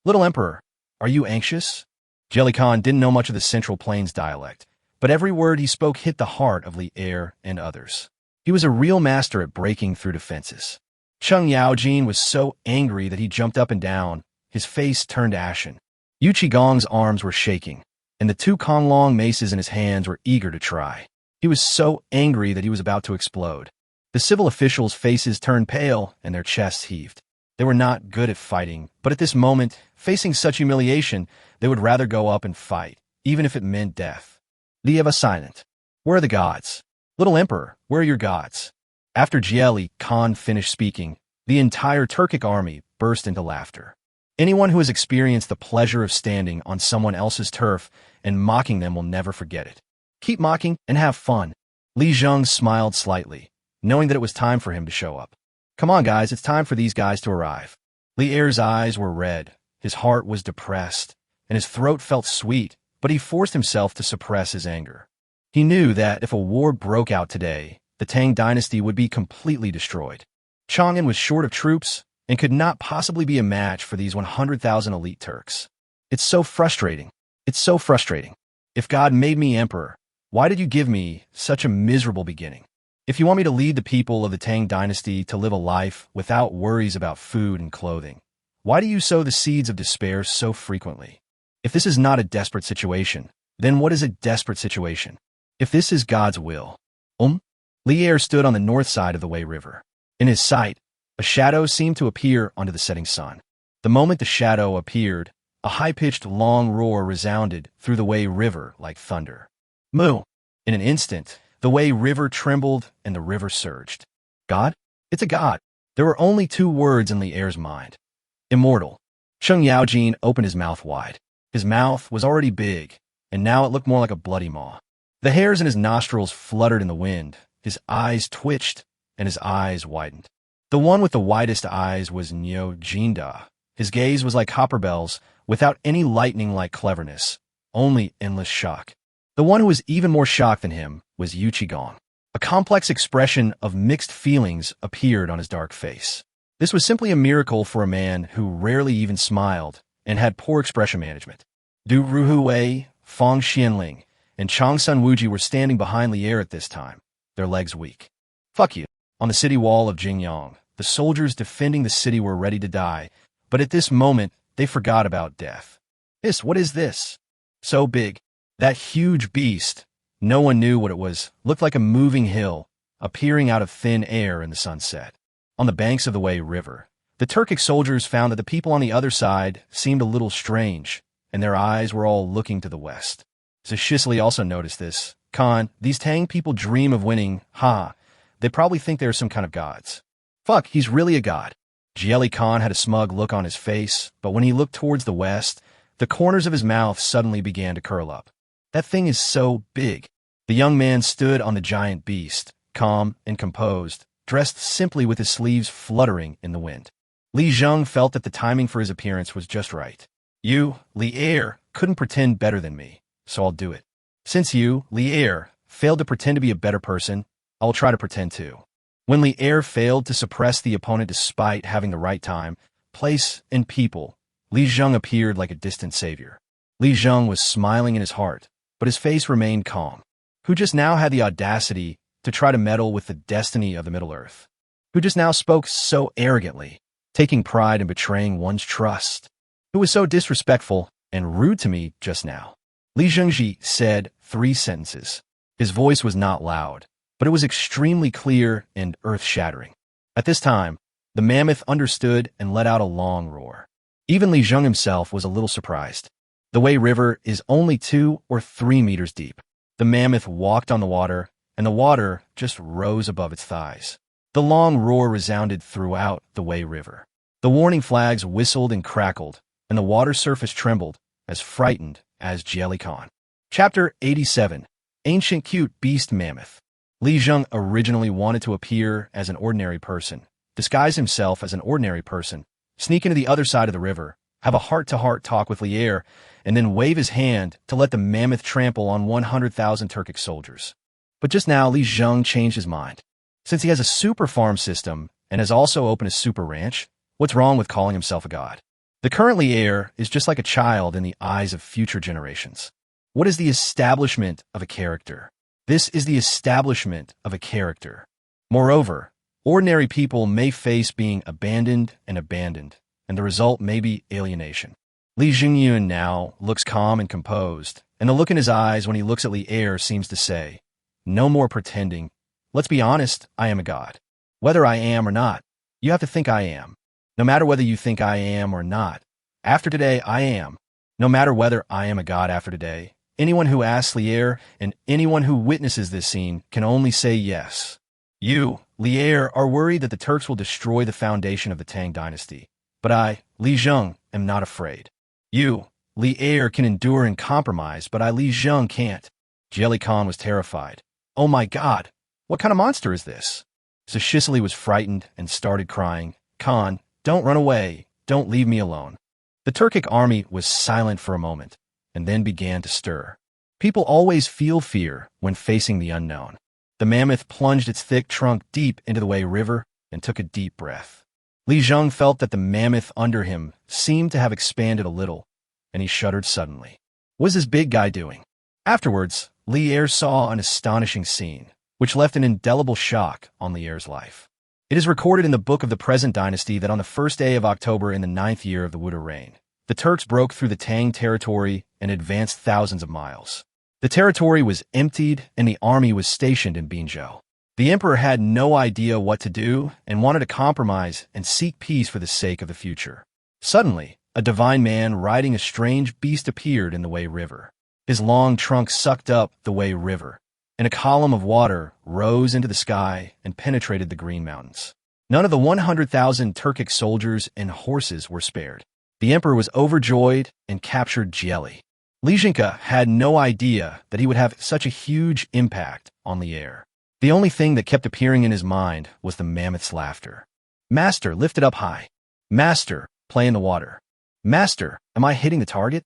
Little Emperor, are you anxious? Jelly Khan didn't know much of the Central Plains dialect, but every word he spoke hit the heart of Li Er and others. He was a real master at breaking through defenses. Cheng Yaojin was so angry that he jumped up and down, his face turned ashen. Yu Qigong's arms were shaking, and the two Konglong maces in his hands were eager to try. He was so angry that he was about to explode. The civil officials' faces turned pale and their chests heaved. They were not good at fighting, but at this moment, facing such humiliation, they would rather go up and fight, even if it meant death. Lieva was silent. Where are the gods? Little Emperor, where are your gods? After Jelly Khan finished speaking, the entire Turkic army burst into laughter. Anyone who has experienced the pleasure of standing on someone else's turf and mocking them will never forget it. Keep mocking and have fun. Li Zheng smiled slightly, knowing that it was time for him to show up. Come on, guys, it's time for these guys to arrive. Li Er's eyes were red, his heart was depressed, and his throat felt sweet, but he forced himself to suppress his anger. He knew that if a war broke out today, the Tang dynasty would be completely destroyed. Chang'an was short of troops and could not possibly be a match for these 100,000 elite Turks. It's so frustrating. It's so frustrating. If God made me emperor, why did you give me such a miserable beginning? If you want me to lead the people of the Tang dynasty to live a life without worries about food and clothing, why do you sow the seeds of despair so frequently? If this is not a desperate situation, then what is a desperate situation? If this is God's will. Li Er stood on the north side of the Wei River. In his sight, a shadow seemed to appear onto the setting sun. The moment the shadow appeared, a high-pitched long roar resounded through the Wei River like thunder. Moo! In an instant, the Wei River trembled and the river surged. God? It's a god. There were only two words in Li Er's mind. Immortal. Cheng Yaojin opened his mouth wide. His mouth was already big, and now it looked more like a bloody maw. The hairs in his nostrils fluttered in the wind, his eyes twitched, and his eyes widened. The one with the widest eyes was Nyo Jinda. His gaze was like copper bells, without any lightning-like cleverness, only endless shock. The one who was even more shocked than him was Yu Qigong. A complex expression of mixed feelings appeared on his dark face. This was simply a miracle for a man who rarely even smiled and had poor expression management. Du Ruhu Wei, Fong Xianling, and Chang Sun Wuji were standing behind Li Er at this time, their legs weak. Fuck you. On the city wall of Jingyang, the soldiers defending the city were ready to die, but at this moment, they forgot about death. What is this? So big. That huge beast. No one knew what it was. Looked like a moving hill, appearing out of thin air in the sunset. On the banks of the Wei River, the Turkic soldiers found that the people on the other side seemed a little strange, and their eyes were all looking to the west. Zhisli also noticed this. Khan, these Tang people dream of winning. Ha! They probably think they're some kind of gods. Fuck, he's really a god. Jieli Khan had a smug look on his face, but when he looked towards the west, the corners of his mouth suddenly began to curl up. That thing is so big. The young man stood on the giant beast, calm and composed, dressed simply with his sleeves fluttering in the wind. Li Zheng felt that the timing for his appearance was just right. You, Li Er, couldn't pretend better than me, so I'll do it. Since you, Li Er, failed to pretend to be a better person, I will try to pretend too. When Li Er failed to suppress the opponent despite having the right time, place, and people, Li Zheng appeared like a distant savior. Li Zheng was smiling in his heart, but his face remained calm. Who just now had the audacity to try to meddle with the destiny of the Middle-earth? Who just now spoke so arrogantly, taking pride in betraying one's trust? Who was so disrespectful and rude to me just now? Li Zhengji said 3 sentences. His voice was not loud, but it was extremely clear and earth-shattering. At this time, the mammoth understood and let out a long roar. Even Li Zheng himself was a little surprised. The Wei River is only 2 or 3 meters deep. The mammoth walked on the water, and the water just rose above its thighs. The long roar resounded throughout the Wei River. The warning flags whistled and crackled, and the water surface trembled, as frightened as Jieli Khan. Chapter 87. Ancient Cute Beast Mammoth. Li Zheng originally wanted to appear as an ordinary person, disguise himself as an ordinary person, sneak into the other side of the river, have a heart-to-heart talk with Li Er, and then wave his hand to let the mammoth trample on 100,000 Turkic soldiers. But just now, Li Zheng changed his mind. Since he has a super farm system and has also opened a super ranch, what's wrong with calling himself a god? The current Li Er is just like a child in the eyes of future generations. What is the establishment of a character? This is the establishment of a character. Moreover, ordinary people may face being abandoned, and the result may be alienation. Li Zhengyun now looks calm and composed, and the look in his eyes when he looks at Li Er seems to say, no more pretending. Let's be honest, I am a god. Whether I am or not, you have to think I am. No matter whether you think I am or not, after today I am. No matter whether I am a god after today, anyone who asks Li Er and anyone who witnesses this scene can only say yes. You, Li Er, are worried that the Turks will destroy the foundation of the Tang dynasty. But I, Li Zheng, am not afraid. You, Li Er, can endure and compromise, but I, Li Zheng, can't. Jieli Khan was terrified. Oh my god, what kind of monster is this? Zhisli was frightened and started crying. Khan, don't run away. Don't leave me alone. The Turkic army was silent for a moment, and then began to stir. People always feel fear when facing the unknown. The mammoth plunged its thick trunk deep into the Wei River and took a deep breath. Li Zheng felt that the mammoth under him seemed to have expanded a little, and he shuddered suddenly. What is this big guy doing? Afterwards, Li Er saw an astonishing scene, which left an indelible shock on Li Er's life. It is recorded in the book of the present dynasty that on the 1st day of October in the 9th year of the Wuda reign, the Turks broke through the Tang territory and advanced thousands of miles. The territory was emptied and the army was stationed in Binzhou. The emperor had no idea what to do and wanted to compromise and seek peace for the sake of the future. Suddenly, a divine man riding a strange beast appeared in the Wei River. His long trunk sucked up the Wei River, and a column of water rose into the sky and penetrated the Green Mountains. None of the 100,000 Turkic soldiers and horses were spared. The emperor was overjoyed and captured Jieli. Li Zhenke had no idea that he would have such a huge impact on Li Er. The only thing that kept appearing in his mind was the mammoth's laughter. Master, lift it up high. Master, play in the water. Master, am I hitting the target?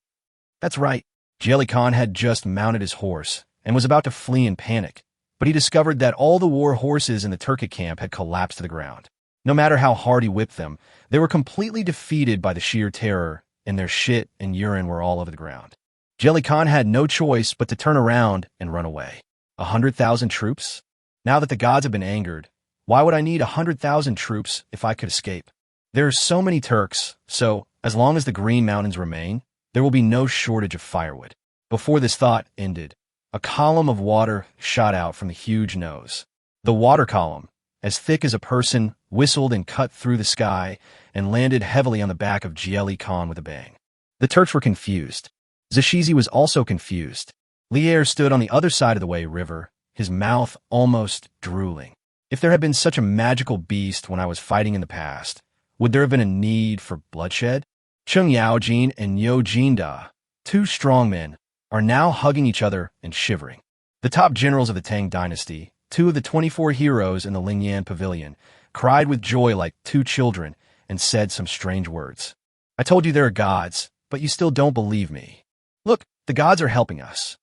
That's right. Jieli Khan had just mounted his horse and was about to flee in panic, but he discovered that all the war horses in the Turkic camp had collapsed to the ground. No matter how hard he whipped them, they were completely defeated by the sheer terror, and their shit and urine were all over the ground. Jieli Khan had no choice but to turn around and run away. 100,000 troops? Now that the gods have been angered, why would I need 100,000 troops if I could escape? There are so many Turks, so as long as the Green Mountains remain, There will be no shortage of firewood. Before this thought ended, a column of water shot out from the huge nose. The water column, as thick as a person, whistled and cut through the sky and landed heavily on the back of Qinghe County with a bang. The Turks were confused. Zashizi was also confused. Lier stood on the other side of the Wei River, his mouth almost drooling. If there had been such a magical beast when I was fighting in the past, would there have been a need for bloodshed? Cheng Yaojin and Niu Jinda, two strong men, are now hugging each other and shivering. The top generals of the Tang dynasty, two of the 24 heroes in the Lingyan pavilion, cried with joy like two children and said some strange words. I told you there are gods, but you still don't believe me. Look, the gods are helping us.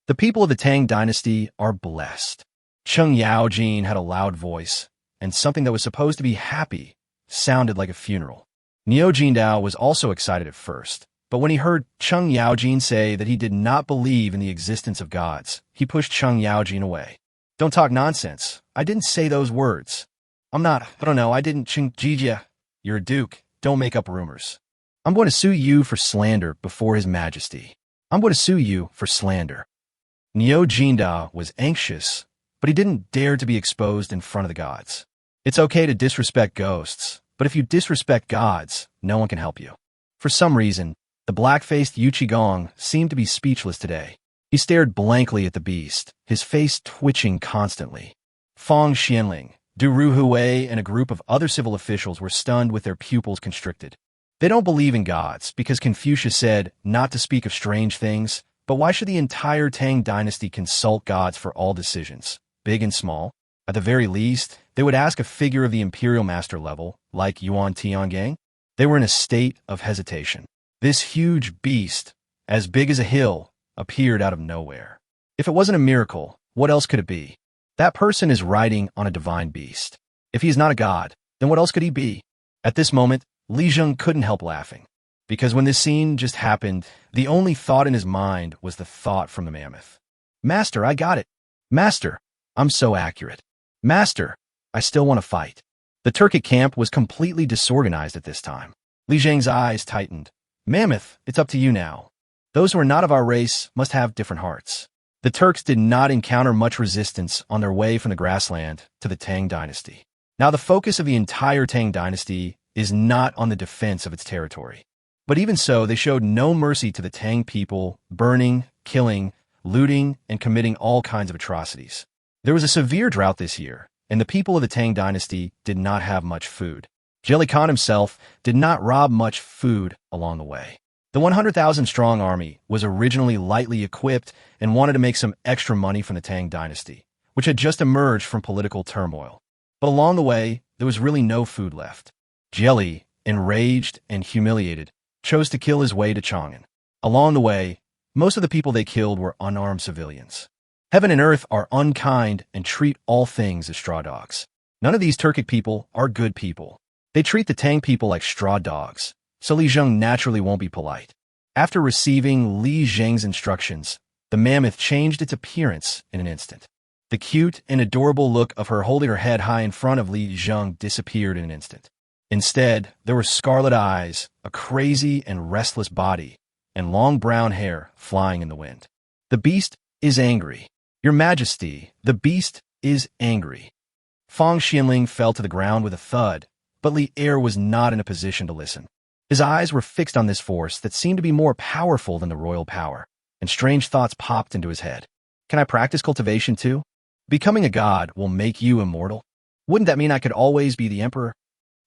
The people of the Tang dynasty are blessed. Cheng Yaojin had a loud voice, and something that was supposed to be happy sounded like a funeral. Niu Jindao was also excited at first, but when he heard Cheng Yaojin say that he did not believe in the existence of gods, he pushed Cheng Yaojin away. Don't talk nonsense. I didn't say those words. I didn't Cheng Jijia. You're a duke. Don't make up rumors. I'm going to sue you for slander before His Majesty. I'm going to sue you for slander. Niu Jindao was anxious, but he didn't dare to be exposed in front of the gods. It's okay to disrespect ghosts, but if you disrespect gods, no one can help you. For some reason, the black-faced Yu Qigong seemed to be speechless today. He stared blankly at the beast, his face twitching constantly. Fang Xianling, Du Ruhui, and a group of other civil officials were stunned with their pupils constricted. They don't believe in gods because Confucius said not to speak of strange things, but why should the entire Tang dynasty consult gods for all decisions, big and small? At the very least, they would ask a figure of the imperial master level, like Yuan Tiangang. They were in a state of hesitation. This huge beast, as big as a hill, appeared out of nowhere. If it wasn't a miracle, what else could it be? That person is riding on a divine beast. If he is not a god, then what else could he be? At this moment, Li Zheng couldn't help laughing, because when this scene just happened, the only thought in his mind was the thought from the mammoth. Master, I got it. Master, I'm so accurate. Master, I still want to fight. The Turkic camp was completely disorganized at this time. Li Zheng's eyes tightened. Mammoth, it's up to you now. Those who are not of our race must have different hearts. The Turks did not encounter much resistance on their way from the grassland to the Tang dynasty. Now the focus of the entire Tang dynasty is not on the defense of its territory. But even so, they showed no mercy to the Tang people, burning, killing, looting, and committing all kinds of atrocities. There was a severe drought this year, and the people of the Tang dynasty did not have much food. Zhenguan Khan himself did not rob much food along the way. The 100,000-strong army was originally lightly equipped and wanted to make some extra money from the Tang dynasty, which had just emerged from political turmoil. But along the way, there was really no food left. Jelly, enraged and humiliated, chose to kill his way to Chang'an. Along the way, most of the people they killed were unarmed civilians. Heaven and earth are unkind and treat all things as straw dogs. None of these Turkic people are good people. They treat the Tang people like straw dogs, so Li Zheng naturally won't be polite. After receiving Li Zheng's instructions, the mammoth changed its appearance in an instant. The cute and adorable look of her holding her head high in front of Li Zheng disappeared in an instant. Instead, there were scarlet eyes, a crazy and restless body, and long brown hair flying in the wind. The beast is angry. Your Majesty, the beast is angry. Fang Xianling fell to the ground with a thud, but Li Er was not in a position to listen. His eyes were fixed on this force that seemed to be more powerful than the royal power, and strange thoughts popped into his head. Can I practice cultivation too? Becoming a god will make you immortal. Wouldn't that mean I could always be the emperor?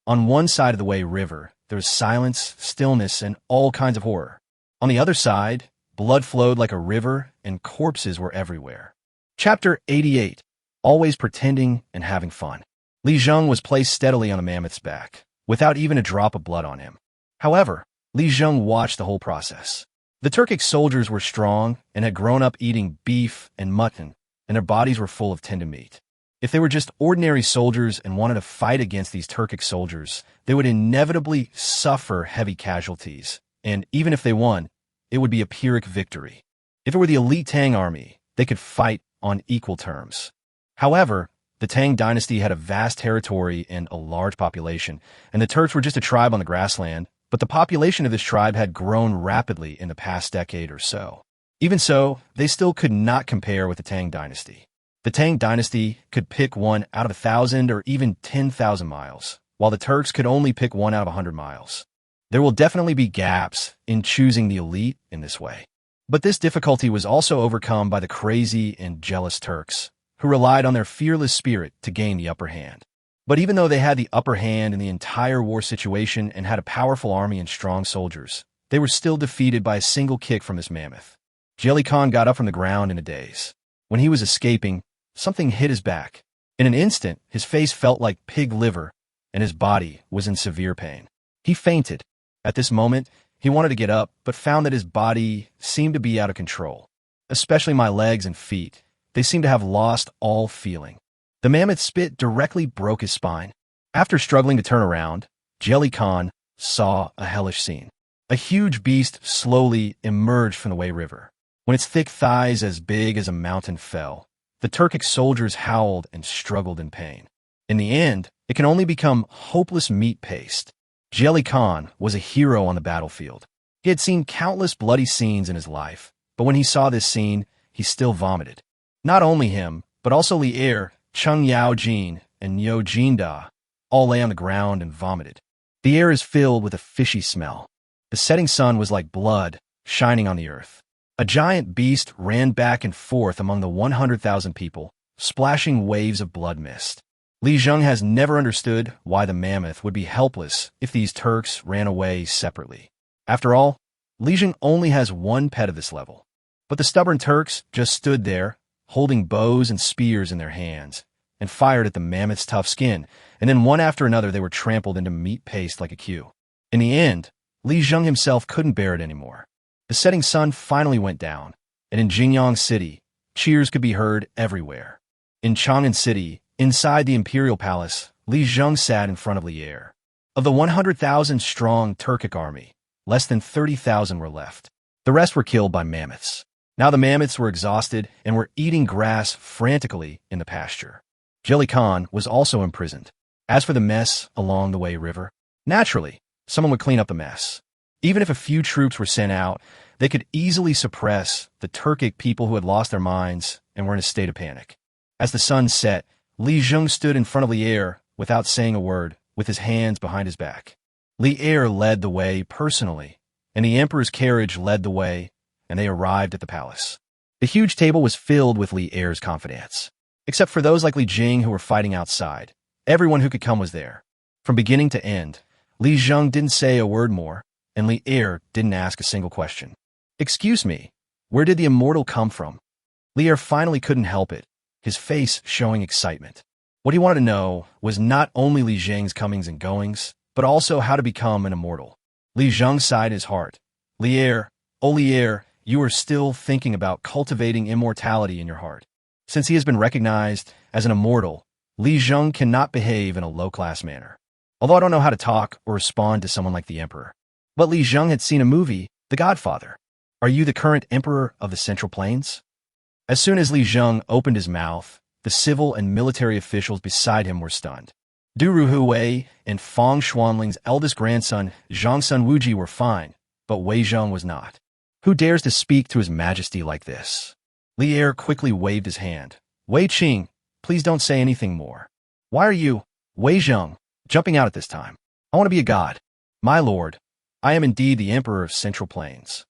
On one side of the Wei River, there was silence, stillness, and all kinds of horror. On the other side, blood flowed like a river, and corpses were everywhere. Chapter 88. Always pretending and having fun. Li Zheng was placed steadily on the mammoth's back, without even a drop of blood on him. However, Li Zheng watched the whole process. The Turkic soldiers were strong and had grown up eating beef and mutton, and their bodies were full of tender meat. If they were just ordinary soldiers and wanted to fight against these Turkic soldiers, they would inevitably suffer heavy casualties, and even if they won, it would be a Pyrrhic victory. If it were the elite Tang army, they could fight on equal terms. However, the Tang dynasty had a vast territory and a large population, and the Turks were just a tribe on the grassland, but the population of this tribe had grown rapidly in the past decade or so. Even so, they still could not compare with the Tang dynasty. The Tang dynasty could pick one out of 1,000 or even 10,000 miles, while the Turks could only pick one out of 100 miles. There will definitely be gaps in choosing the elite in this way. But this difficulty was also overcome by the crazy and jealous Turks, who relied on their fearless spirit to gain the upper hand. But even though they had the upper hand in the entire war situation and had a powerful army and strong soldiers, they were still defeated by a single kick from this mammoth. Jelly Khan got up from the ground in a daze. When he was escaping, something hit his back. In an instant, his face felt like pig liver, and his body was in severe pain. He fainted. At this moment, he wanted to get up, but found that his body seemed to be out of control. Especially my legs and feet. They seemed to have lost all feeling. The mammoth spit directly broke his spine. After struggling to turn around, Jelly Khan saw a hellish scene. A huge beast slowly emerged from the Wei River. When its thick thighs as big as a mountain fell, the Turkic soldiers howled and struggled in pain. In the end, it can only become hopeless meat paste. Jelly Khan was a hero on the battlefield. He had seen countless bloody scenes in his life, but when he saw this scene, he still vomited. Not only him, but also Li Er, Chung Yao Jin, and Nyo Jinda all lay on the ground and vomited. The air is filled with a fishy smell. The setting sun was like blood, shining on the earth. A giant beast ran back and forth among the 100,000 people, splashing waves of blood mist. Li Zheng has never understood why the mammoth would be helpless if these Turks ran away separately. After all, Li Zheng only has one pet of this level. But the stubborn Turks just stood there, holding bows and spears in their hands, and fired at the mammoth's tough skin, and then one after another they were trampled into meat paste like a queue. In the end, Li Zheng himself couldn't bear it anymore. The setting sun finally went down, and in Jingyang City, cheers could be heard everywhere. In Chang'an City, inside the imperial palace, Li Zheng sat in front of Li Er. Of the 100,000-strong Turkic army, less than 30,000 were left. The rest were killed by mammoths. Now the mammoths were exhausted and were eating grass frantically in the pasture. Jelly Khan was also imprisoned. As for the mess along the Wei River, naturally, someone would clean up the mess. Even if a few troops were sent out, they could easily suppress the Turkic people who had lost their minds and were in a state of panic. As the sun set, Li Zheng stood in front of Li Er without saying a word, with his hands behind his back. Li Er led the way personally, and the emperor's carriage led the way, and they arrived at the palace. The huge table was filled with Li Er's confidants. Except for those like Li Jing who were fighting outside, everyone who could come was there. From beginning to end, Li Zheng didn't say a word more, and Li Er didn't ask a single question. "Excuse me, where did the immortal come from?" Li Er finally couldn't help it, his face showing excitement. What he wanted to know was not only Li Zheng's comings and goings, but also how to become an immortal. Li Zheng sighed his heart. Li Er, oh Li Er, you are still thinking about cultivating immortality in your heart. Since he has been recognized as an immortal, Li Zheng cannot behave in a low-class manner. Although I don't know how to talk or respond to someone like the emperor. But Li Zheng had seen a movie, The Godfather. Are you the current emperor of the Central Plains? As soon as Li Zheng opened his mouth, the civil and military officials beside him were stunned. Du Ruhui and Fang Xuanling's eldest grandson, Zhang Sun Wuji, were fine, but Wei Zheng was not. Who dares to speak to his majesty like this? Li Er quickly waved his hand. Wei Qing, please don't say anything more. Why are you, Wei Zheng, jumping out at this time? I want to be a god. My lord, I am indeed the emperor of Central Plains.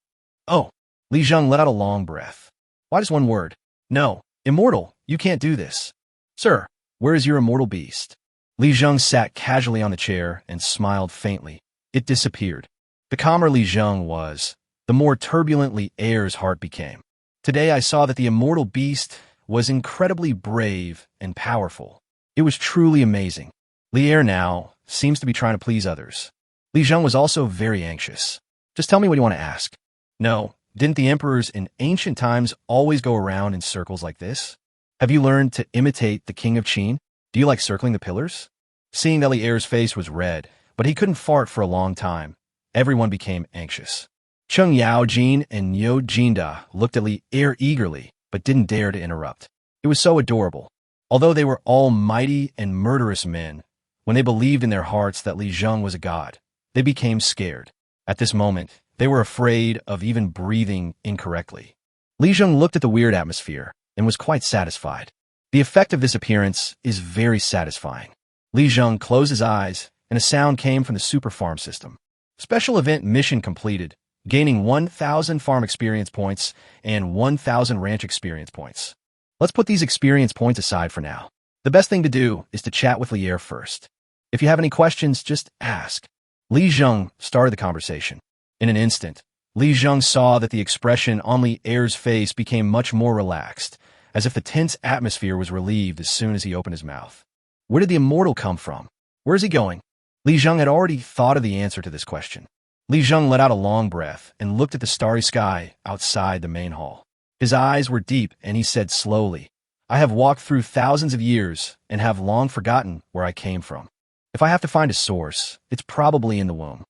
Oh, Li Zheng let out a long breath. Why just one word? No, immortal, you can't do this. Sir, where is your immortal beast? Li Zheng sat casually on the chair and smiled faintly. It disappeared. The calmer Li Zheng was, the more turbulent Li Er's heart became. Today I saw that the immortal beast was incredibly brave and powerful. It was truly amazing. Li Er now seems to be trying to please others. Li Zheng was also very anxious. Just tell me what you want to ask. No, didn't the emperors in ancient times always go around in circles like this? Have you learned to imitate the king of Qin? Do you like circling the pillars? Seeing that Li Er's face was red, but he couldn't fart for a long time, everyone became anxious. Chung Yao Jin and Nyo Jinda looked at Li Er eagerly, but didn't dare to interrupt. It was so adorable. Although they were all mighty and murderous men, when they believed in their hearts that Li Zheng was a god, they became scared. At this moment, they were afraid of even breathing incorrectly. Li Zheng looked at the weird atmosphere and was quite satisfied. The effect of this appearance is very satisfying. Li Zheng closed his eyes, and a sound came from the super farm system. Special event mission completed, gaining 1,000 farm experience points and 1,000 ranch experience points. Let's put these experience points aside for now. The best thing to do is to chat with Lier first. If you have any questions, just ask. Li Zheng started the conversation. In an instant, Li Zheng saw that the expression on Lier's face became much more relaxed, as if the tense atmosphere was relieved as soon as he opened his mouth. Where did the immortal come from? Where is he going? Li Zheng had already thought of the answer to this question. Li Zheng let out a long breath and looked at the starry sky outside the main hall. His eyes were deep, and he said slowly, I have walked through thousands of years and have long forgotten where I came from. If I have to find a source, it's probably in the womb.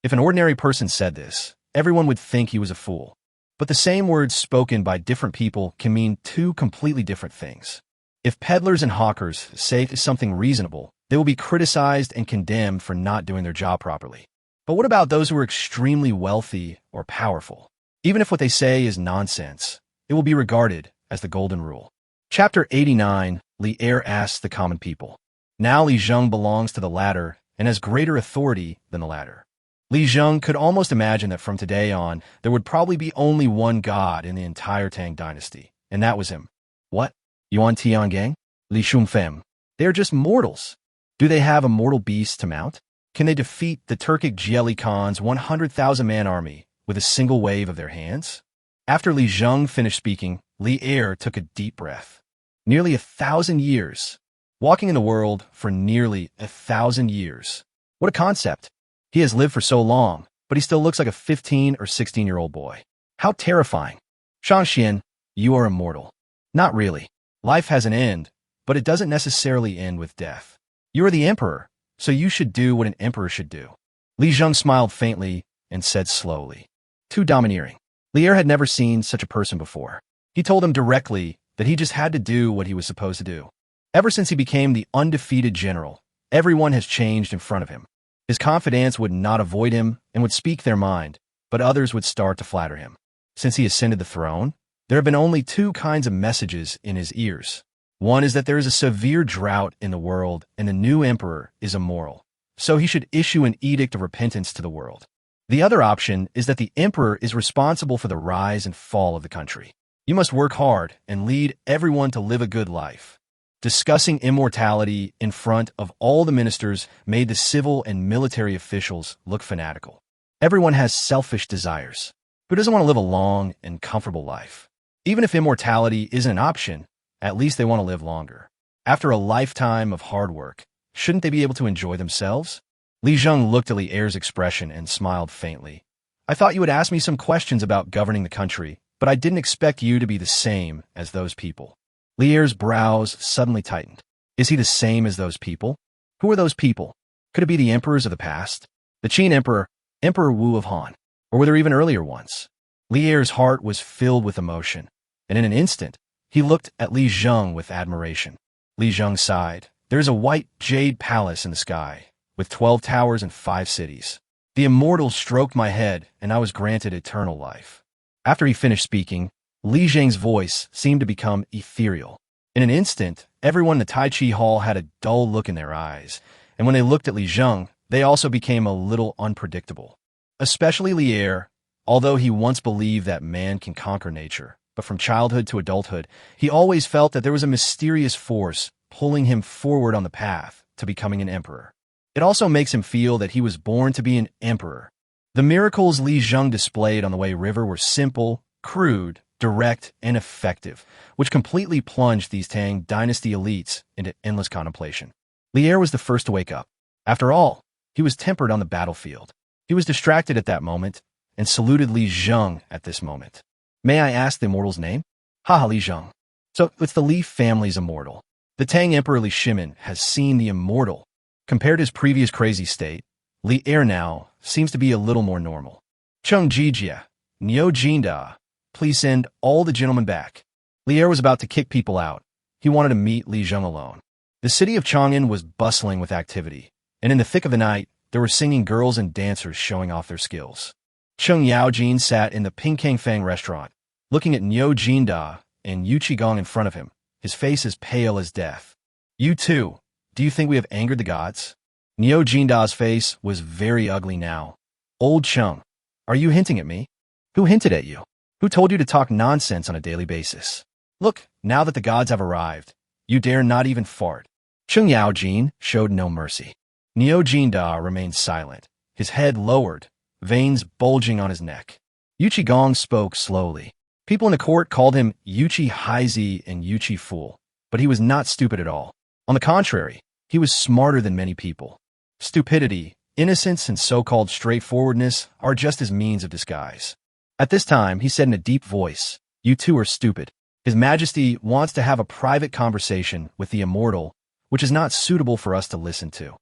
If an ordinary person said this, everyone would think he was a fool. But the same words spoken by different people can mean two completely different things. If peddlers and hawkers say something reasonable, they will be criticized and condemned for not doing their job properly. But what about those who are extremely wealthy or powerful? Even if what they say is nonsense, it will be regarded as the golden rule. Chapter 89, Lier asks the common people. Now Li Zheng belongs to the latter and has greater authority than the latter. Li Zheng could almost imagine that from today on, there would probably be only one god in the entire Tang dynasty, and that was him. What? Yuan Tiangang? Li Shumfem? They are just mortals. Do they have a mortal beast to mount? Can they defeat the Turkic Jieli Khan's 100,000-man army with a single wave of their hands? After Li Zheng finished speaking, Lier took a deep breath. Nearly 1,000 years. Walking in the world for nearly 1,000 years. What a concept. He has lived for so long, but he still looks like a 15 or 16-year-old boy. How terrifying. Shangxian, you are immortal. Not really. Life has an end, but it doesn't necessarily end with death. You are the emperor, so you should do what an emperor should do. Li Zheng smiled faintly and said slowly. Too domineering. Lier had never seen such a person before. He told him directly that he just had to do what he was supposed to do. Ever since he became the undefeated general, everyone has changed in front of him. His confidants would not avoid him and would speak their mind, but others would start to flatter him. Since he ascended the throne, there have been only two kinds of messages in his ears. One is that there is a severe drought in the world and the new emperor is immoral, so he should issue an edict of repentance to the world. The other option is that the emperor is responsible for the rise and fall of the country. You must work hard and lead everyone to live a good life. Discussing immortality in front of all the ministers made the civil and military officials look fanatical. Everyone has selfish desires. Who doesn't want to live a long and comfortable life? Even if immortality isn't an option, at least they want to live longer. After a lifetime of hard work, shouldn't they be able to enjoy themselves? Li Zheng looked at Lier's expression and smiled faintly. I thought you would ask me some questions about governing the country, but I didn't expect you to be the same as those people. Lier's brows suddenly tightened. Is he the same as those people? Who are those people? Could it be the emperors of the past? The Qin emperor, Emperor Wu of Han? Or were there even earlier ones? Lier's heart was filled with emotion, and in an instant, he looked at Li Zheng with admiration. Li Zheng sighed. There is a white jade palace in the sky, with 12 towers and 5 cities. The immortal stroked my head, and I was granted eternal life. After he finished speaking, Li Zheng's voice seemed to become ethereal. In an instant, everyone in the Tai Chi Hall had a dull look in their eyes, and when they looked at Li Zheng, they also became a little unpredictable. Especially Lier, although he once believed that man can conquer nature, but from childhood to adulthood, he always felt that there was a mysterious force pulling him forward on the path to becoming an emperor. It also makes him feel that he was born to be an emperor. The miracles Li Zheng displayed on the Wei River were simple, crude, direct, and effective, which completely plunged these Tang dynasty elites into endless contemplation. Lier was the first to wake up. After all, he was tempered on the battlefield. He was distracted at that moment and saluted Li Zheng at this moment. May I ask the immortal's name? Haha, Li Zheng. So it's the Li family's immortal. The Tang Emperor Li Shimin has seen the immortal. Compared to his previous crazy state, Lier now seems to be a little more normal. Cheng Jijia, Niu Jinda, please send all the gentlemen back. Lier was about to kick people out. He wanted to meet Li Zheng alone. The city of Chang'an was bustling with activity, and in the thick of the night, there were singing girls and dancers showing off their skills. Cheng Yaojin sat in the Pingkang Fang restaurant, looking at Niu Jinda and Yu Qigong in front of him, his face as pale as death. You too, do you think we have angered the gods? Niu Jinda's face was very ugly now. Old Cheng, are you hinting at me? Who hinted at you? Who told you to talk nonsense on a daily basis? Look, now that the gods have arrived, you dare not even fart. Cheng Yaojin showed no mercy. Niu Jinda remained silent, his head lowered, veins bulging on his neck. Yu Qigong spoke slowly. People in the court called him Yuchi Haizi and Yuchi Fool, but he was not stupid at all. On the contrary, he was smarter than many people. Stupidity, innocence, and so-called straightforwardness are just his means of disguise. At this time, he said in a deep voice, "You two are stupid. His Majesty wants to have a private conversation with the immortal, which is not suitable for us to listen to.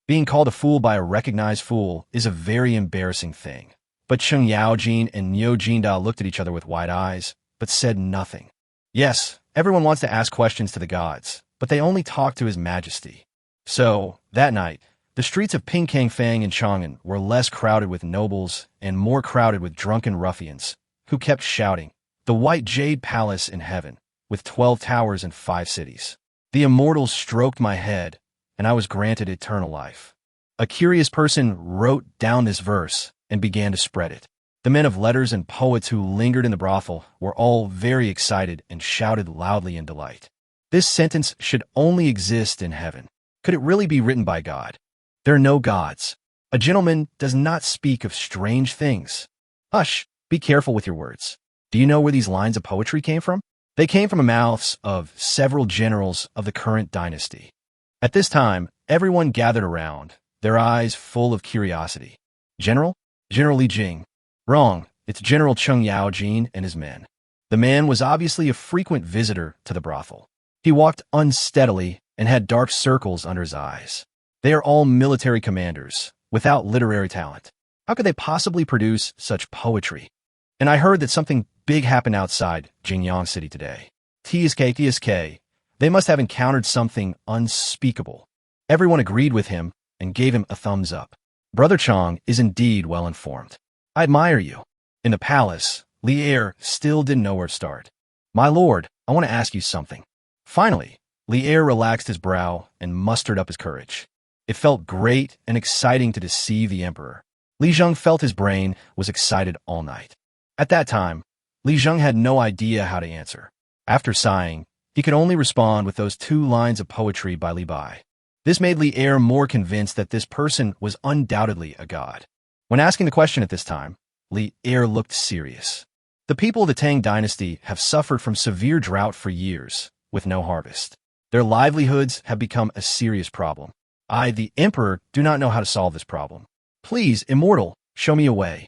Being called a fool by a recognized fool is a very embarrassing thing." But Cheng Yaojin and Niu Jinda looked at each other with wide eyes, but said nothing. Yes, everyone wants to ask questions to the gods, but they only talk to His Majesty. So, that night, the streets of Pingkang Fang and Chang'an were less crowded with nobles and more crowded with drunken ruffians, who kept shouting, "The White Jade Palace in heaven, with 12 towers and 5 cities. The immortals stroked my head, and I was granted eternal life." A curious person wrote down this verse and began to spread it. The men of letters and poets who lingered in the brothel were all very excited and shouted loudly in delight. This sentence should only exist in heaven. Could it really be written by God? There are no gods. A gentleman does not speak of strange things. Hush, be careful with your words. Do you know where these lines of poetry came from? They came from the mouths of several generals of the current dynasty. At this time, everyone gathered around, their eyes full of curiosity. General? General Li Jing. Wrong, it's General Cheng Yaojin and his men. The man was obviously a frequent visitor to the brothel. He walked unsteadily and had dark circles under his eyes. They are all military commanders, without literary talent. How could they possibly produce such poetry? And I heard that something big happened outside Jingyang City today. TSK, they must have encountered something unspeakable. Everyone agreed with him and gave him a thumbs up. Brother Chang is indeed well informed. I admire you. In the palace, Li Er still didn't know where to start. My lord, I want to ask you something. Finally, Li Er relaxed his brow and mustered up his courage. It felt great and exciting to deceive the emperor. Li Zheng felt his brain was excited all night. At that time, Li Zheng had no idea how to answer. After sighing, he could only respond with those 2 lines of poetry by Li Bai. This made Li Er more convinced that this person was undoubtedly a god. When asking the question at this time, Li Er looked serious. The people of the Tang dynasty have suffered from severe drought for years, with no harvest. Their livelihoods have become a serious problem. I, the emperor, do not know how to solve this problem. Please, immortal, show me a way.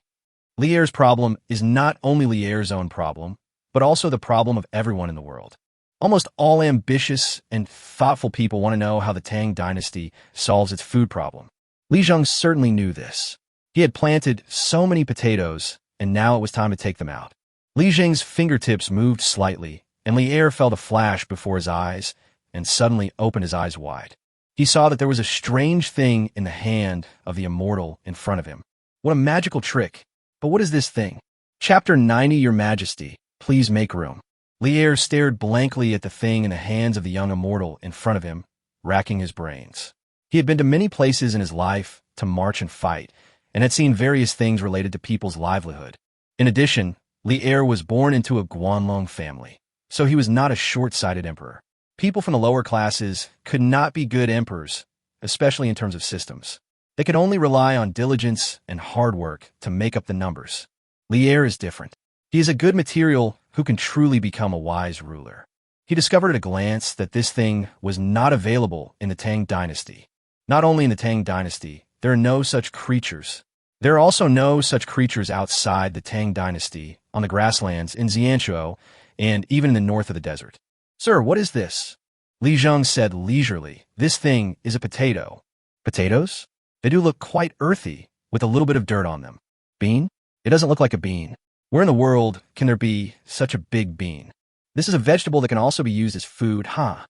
Li Er's problem is not only Li Er's own problem, but also the problem of everyone in the world. Almost all ambitious and thoughtful people want to know how the Tang dynasty solves its food problem. Li Zheng certainly knew this. He had planted so many potatoes, and now it was time to take them out. Li Zheng's fingertips moved slightly, and Li Er felt a flash before his eyes, and suddenly opened his eyes wide. He saw that there was a strange thing in the hand of the immortal in front of him. What a magical trick! But what is this thing? Chapter 90, Your Majesty, please make room. Li Er stared blankly at the thing in the hands of the young immortal in front of him, racking his brains. He had been to many places in his life to march and fight, and had seen various things related to people's livelihood. In addition, Li Er was born into a Guanlong family, so he was not a short-sighted emperor. People from the lower classes could not be good emperors, especially in terms of systems. They could only rely on diligence and hard work to make up the numbers. Li Er is different. He is a good material who can truly become a wise ruler. He discovered at a glance that this thing was not available in the Tang dynasty. Not only in the Tang dynasty, there are no such creatures. There are also no such creatures outside the Tang dynasty, on the grasslands in Xianzhou, and even in the north of the desert. Sir, what is this? Li Zheng said leisurely, This thing is a potato. Potatoes? They do look quite earthy, with a little bit of dirt on them. Bean? It doesn't look like a bean. Where in the world can there be such a big bean? This is a vegetable that can also be used as food, huh?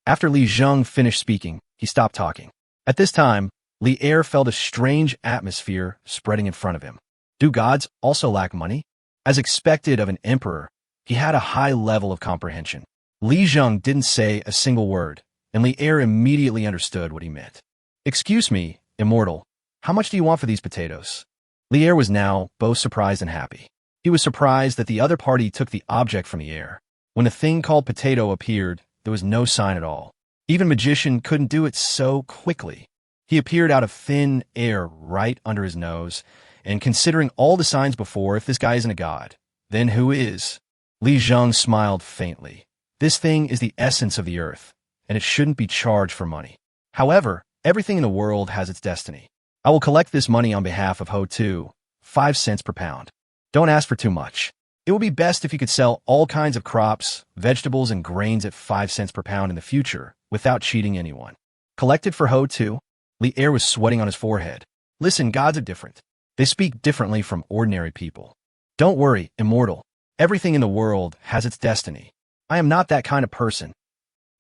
After Li Zheng finished speaking, he stopped talking. At this time, Li Er felt a strange atmosphere spreading in front of him. Do gods also lack money? As expected of an emperor, he had a high level of comprehension. Li Zheng didn't say a single word, and Li Er immediately understood what he meant. Excuse me, immortal, how much do you want for these potatoes? Li Er was now both surprised and happy. He was surprised that the other party took the object from the air. When the thing called potato appeared, there was no sign at all. Even magician couldn't do it so quickly. He appeared out of thin air right under his nose, and considering all the signs before, if this guy isn't a god, then who is? Li Zheng smiled faintly. This thing is the essence of the earth, and it shouldn't be charged for money. However, everything in the world has its destiny. I will collect this money on behalf of Ho Tu, 5 cents per pound. Don't ask for too much. It would be best if you could sell all kinds of crops, vegetables, and grains at 5 cents per pound in the future, without cheating anyone. Collected for Ho Tu? Li Er was sweating on his forehead. Listen, gods are different. They speak differently from ordinary people. Don't worry, immortal. Everything in the world has its destiny. I am not that kind of person.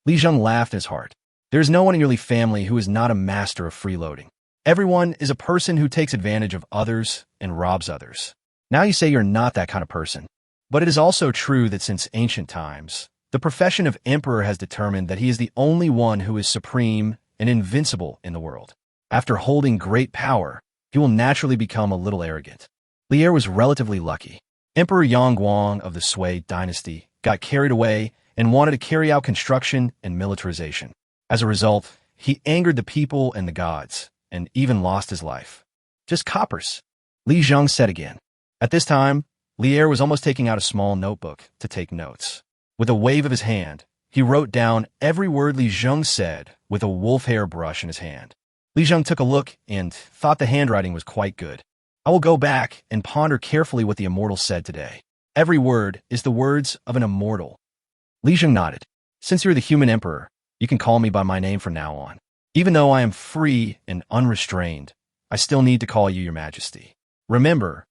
Li Zheng laughed in his heart. There is no one in your Li family who is not a master of freeloading. Everyone is a person who takes advantage of others and robs others. Now you say you're not that kind of person. But it is also true that since ancient times, the profession of emperor has determined that he is the only one who is supreme and invincible in the world. After holding great power, he will naturally become a little arrogant. Li Er was relatively lucky. Emperor Zhenguan of the Sui dynasty got carried away and wanted to carry out construction and militarization. As a result, he angered the people and the gods, and even lost his life. Just coppers, Li Zheng said again. At this time, Li Er was almost taking out a small notebook to take notes. With a wave of his hand, he wrote down every word Li Zheng said with a wolf hair brush in his hand. Li Zheng took a look and thought the handwriting was quite good. I will go back and ponder carefully what the immortal said today. Every word is the words of an immortal. Li Zheng nodded. Since you're the human emperor, you can call me by my name from now on. Even though I am free and unrestrained, I still need to call you your majesty. Remember,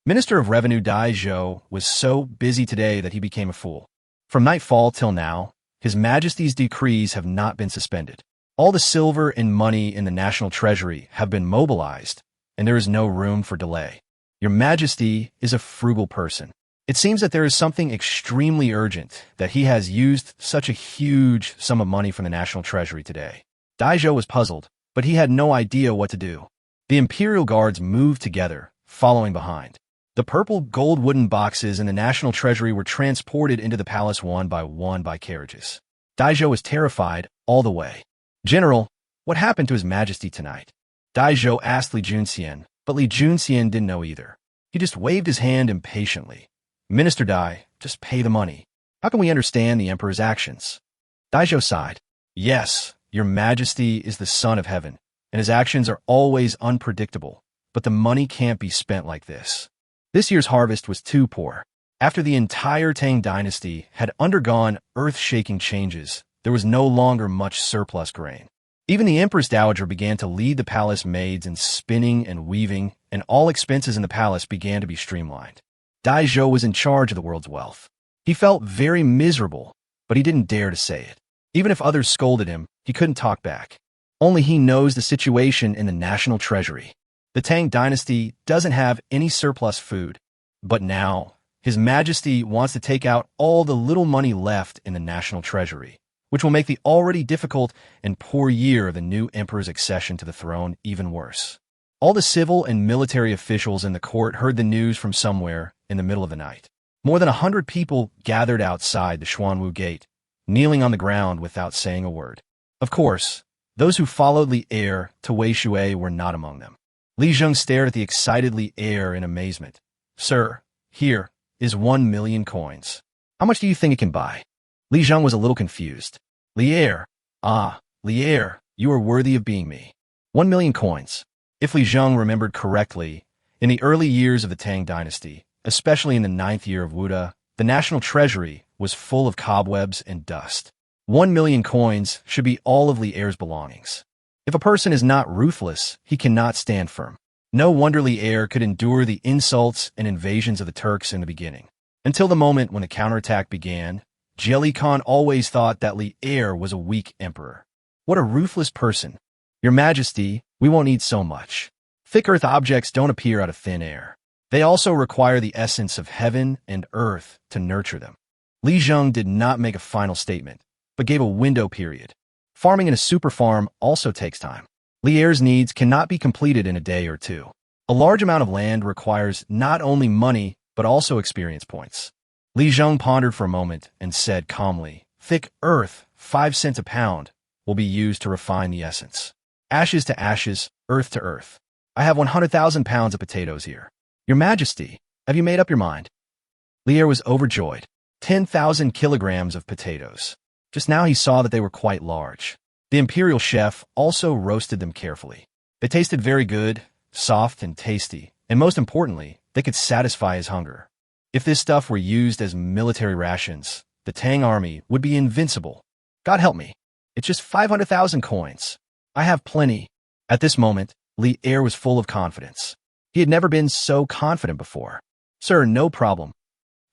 Minister of Revenue Dai Zhou was so busy today that he became a fool. From nightfall till now, His Majesty's decrees have not been suspended. All the silver and money in the national treasury have been mobilized, and there is no room for delay. Your Majesty is a frugal person. It seems that there is something extremely urgent that he has used such a huge sum of money from the national treasury today. Dai Zhou was puzzled, but he had no idea what to do. The imperial guards moved together, following behind. The purple gold wooden boxes in the national treasury were transported into the palace one by carriages. Dai Zhou was terrified all the way. General, what happened to His Majesty tonight? Dai Zhou asked Li Junxian, but Li Junxian didn't know either. He just waved his hand impatiently. Minister Dai, just pay the money. How can we understand the emperor's actions? Dai Zhou sighed. Yes, Your Majesty is the son of heaven, and his actions are always unpredictable, but the money can't be spent like this. This year's harvest was too poor. After the entire Tang dynasty had undergone earth-shaking changes, there was no longer much surplus grain. Even the Empress Dowager began to lead the palace maids in spinning and weaving, and all expenses in the palace began to be streamlined. Dai Zhou was in charge of the world's wealth. He felt very miserable, but he didn't dare to say it. Even if others scolded him, he couldn't talk back. Only he knows the situation in the national treasury. The Tang dynasty doesn't have any surplus food, but now His Majesty wants to take out all the little money left in the national treasury, which will make the already difficult and poor year of the new emperor's accession to the throne even worse. All the civil and military officials in the court heard the news from somewhere in the middle of the night. More than 100 people gathered outside the Xuanwu gate, kneeling on the ground without saying a word. Of course, those who followed Li Er to Wei Shui were not among them. Li Zheng stared at the excited Li Er in amazement. Sir, here is 1 million coins. How much do you think it can buy? Li Zheng was a little confused. Li Er, Li Er, you are worthy of being me. 1 million coins. If Li Zheng remembered correctly, in the early years of the Tang dynasty, especially in the 9th year of Wuda, the national treasury was full of cobwebs and dust. 1 million coins should be all of Li Er's belongings. If a person is not ruthless, he cannot stand firm. No wonder Li Er could endure the insults and invasions of the Turks in the beginning. Until the moment when the counterattack began, Jelly Khan always thought that Li Er was a weak emperor. What a ruthless person. Your Majesty, we won't need so much. Thick earth objects don't appear out of thin air. They also require the essence of heaven and earth to nurture them. Li Zheng did not make a final statement, but gave a window period. Farming in a super farm also takes time. Li Er's needs cannot be completed in a day or two. A large amount of land requires not only money, but also experience points. Li Zheng pondered for a moment and said calmly, thick earth, 5 cents a pound, will be used to refine the essence. Ashes to ashes, earth to earth. I have 100,000 pounds of potatoes here. Your Majesty, have you made up your mind? Li Er was overjoyed. 10,000 kilograms of potatoes. Just now he saw that they were quite large. The imperial chef also roasted them carefully. They tasted very good, soft and tasty, and most importantly, they could satisfy his hunger. If this stuff were used as military rations, the Tang army would be invincible. God help me. It's just 500,000 coins. I have plenty. At this moment, Li Er was full of confidence. He had never been so confident before. Sir, no problem.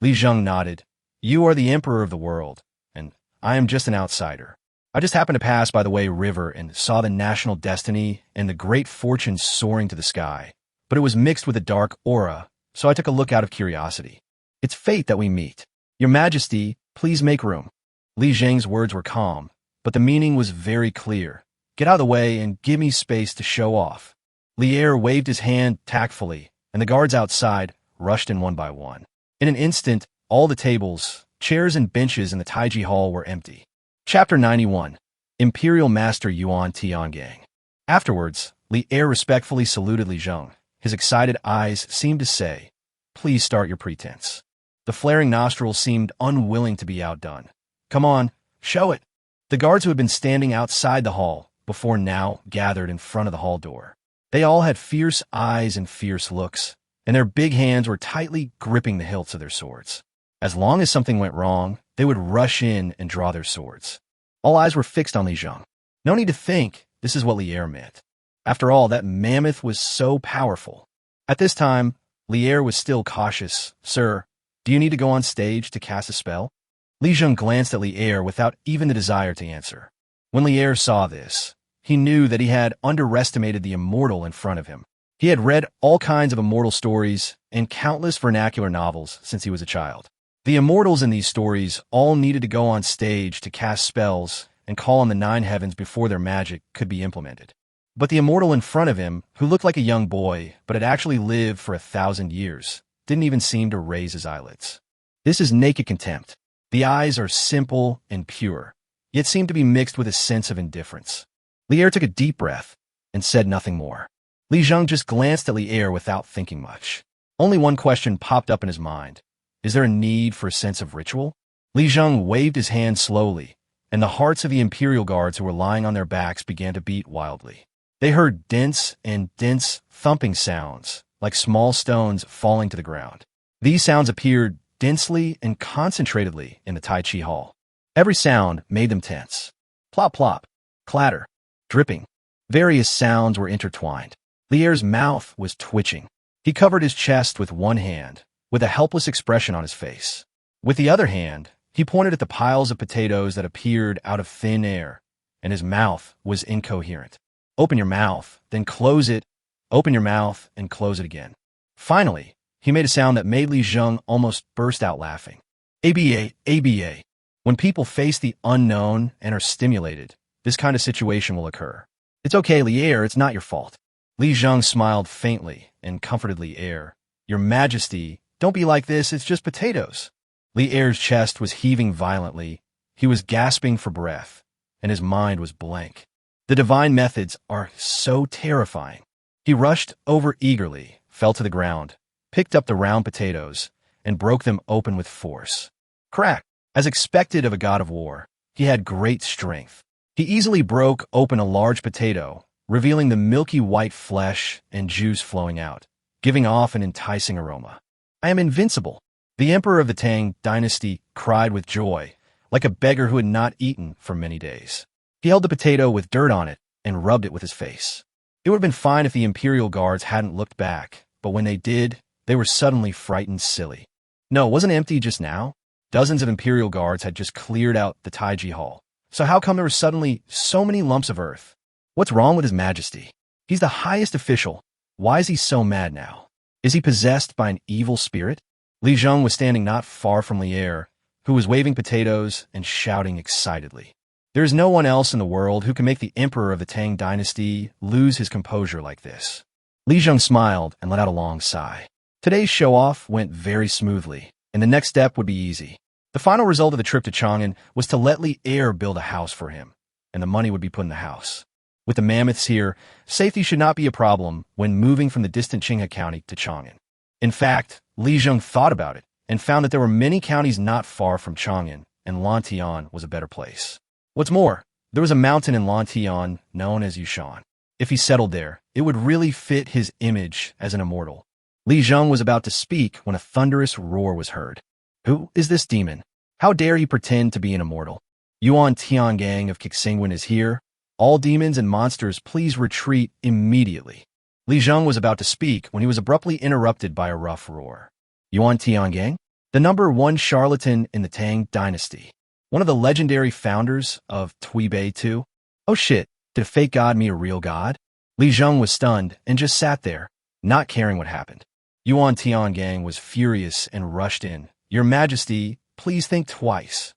Li Zheng nodded. You are the emperor of the world, and I am just an outsider. I just happened to pass by the Wei River and saw the national destiny and the great fortune soaring to the sky, but it was mixed with a dark aura, so I took a look out of curiosity. It's fate that we meet. Your Majesty, please make room. Li Zheng's words were calm, but the meaning was very clear. Get out of the way and give me space to show off. Li Er waved his hand tactfully, and the guards outside rushed in one by one. In an instant, all the tables, chairs, and benches in the Taiji Hall were empty. Chapter 91. Imperial Master Yuan Tiangang. Afterwards, Li Er respectfully saluted Li Zheng. His excited eyes seemed to say, please start your pretense. The flaring nostrils seemed unwilling to be outdone. Come on, show it. The guards who had been standing outside the hall before now gathered in front of the hall door. They all had fierce eyes and fierce looks, and their big hands were tightly gripping the hilts of their swords. As long as something went wrong, they would rush in and draw their swords. All eyes were fixed on Li Zheng. No need to think, this is what Li Er meant. After all, that mammoth was so powerful. At this time, Li Er was still cautious. Sir, do you need to go on stage to cast a spell? Li Zheng glanced at Li Er without even the desire to answer. When Li Er saw this, he knew that he had underestimated the immortal in front of him. He had read all kinds of immortal stories and countless vernacular novels since he was a child. The immortals in these stories all needed to go on stage to cast spells and call on the 9 heavens before their magic could be implemented. But the immortal in front of him, who looked like a young boy but had actually lived for 1,000 years, didn't even seem to raise his eyelids. This is naked contempt. The eyes are simple and pure, yet seem to be mixed with a sense of indifference. Li Er took a deep breath and said nothing more. Li Zheng just glanced at Li Er without thinking much. Only one question popped up in his mind. Is there a need for a sense of ritual? Li Zheng waved his hand slowly, and the hearts of the imperial guards who were lying on their backs began to beat wildly. They heard dense and dense thumping sounds, like small stones falling to the ground. These sounds appeared densely and concentratedly in the Tai Chi Hall. Every sound made them tense. Plop plop, clatter, dripping. Various sounds were intertwined. Li Er's mouth was twitching. He covered his chest with one hand, with a helpless expression on his face. With the other hand, he pointed at the piles of potatoes that appeared out of thin air, and his mouth was incoherent. Open your mouth, then close it. Open your mouth and close it again. Finally, he made a sound that made Li Zheng almost burst out laughing. ABA, ABA. When people face the unknown and are stimulated, this kind of situation will occur. It's okay, Li Er, it's not your fault. Li Zheng smiled faintly and comforted Li Er. Your Majesty, don't be like this, it's just potatoes. Li Er's chest was heaving violently. He was gasping for breath, and his mind was blank. The divine methods are so terrifying. He rushed over eagerly, fell to the ground, picked up the round potatoes, and broke them open with force. Crack! As expected of a god of war, he had great strength. He easily broke open a large potato, revealing the milky white flesh and juice flowing out, giving off an enticing aroma. I am invincible. The emperor of the Tang dynasty cried with joy, like a beggar who had not eaten for many days. He held the potato with dirt on it and rubbed it with his face. It would have been fine if the imperial guards hadn't looked back, but when they did, they were suddenly frightened silly. No, it wasn't empty just now. Dozens of imperial guards had just cleared out the Taiji Hall. So how come there were suddenly so many lumps of earth? What's wrong with His Majesty? He's the highest official. Why is he so mad now? Is he possessed by an evil spirit? Li Zheng was standing not far from Li Er, who was waving potatoes and shouting excitedly. There is no one else in the world who can make the emperor of the Tang dynasty lose his composure like this. Li Zheng smiled and let out a long sigh. Today's show-off went very smoothly, and the next step would be easy. The final result of the trip to Chang'an was to let Li Er build a house for him, and the money would be put in the house. With the mammoths here, safety should not be a problem when moving from the distant Qinghe County to Chang'an. In fact, Li Zheng thought about it and found that there were many counties not far from Chang'an, and Lantian was a better place. What's more, there was a mountain in Lantian known as Yushan. If he settled there, it would really fit his image as an immortal. Li Zheng was about to speak when a thunderous roar was heard. Who is this demon? How dare he pretend to be an immortal? Yuan Tiangang of Qinghe is here. All demons and monsters, please retreat immediately. Li Zheng was about to speak when he was abruptly interrupted by a rough roar. Yuan Tiangang? The number one charlatan in the Tang dynasty. One of the legendary founders of Tuibei too? Oh shit, did a fake god meet a real god? Li Zheng was stunned and just sat there, not caring what happened. Yuan Tiangang was furious and rushed in. Your Majesty, please think twice.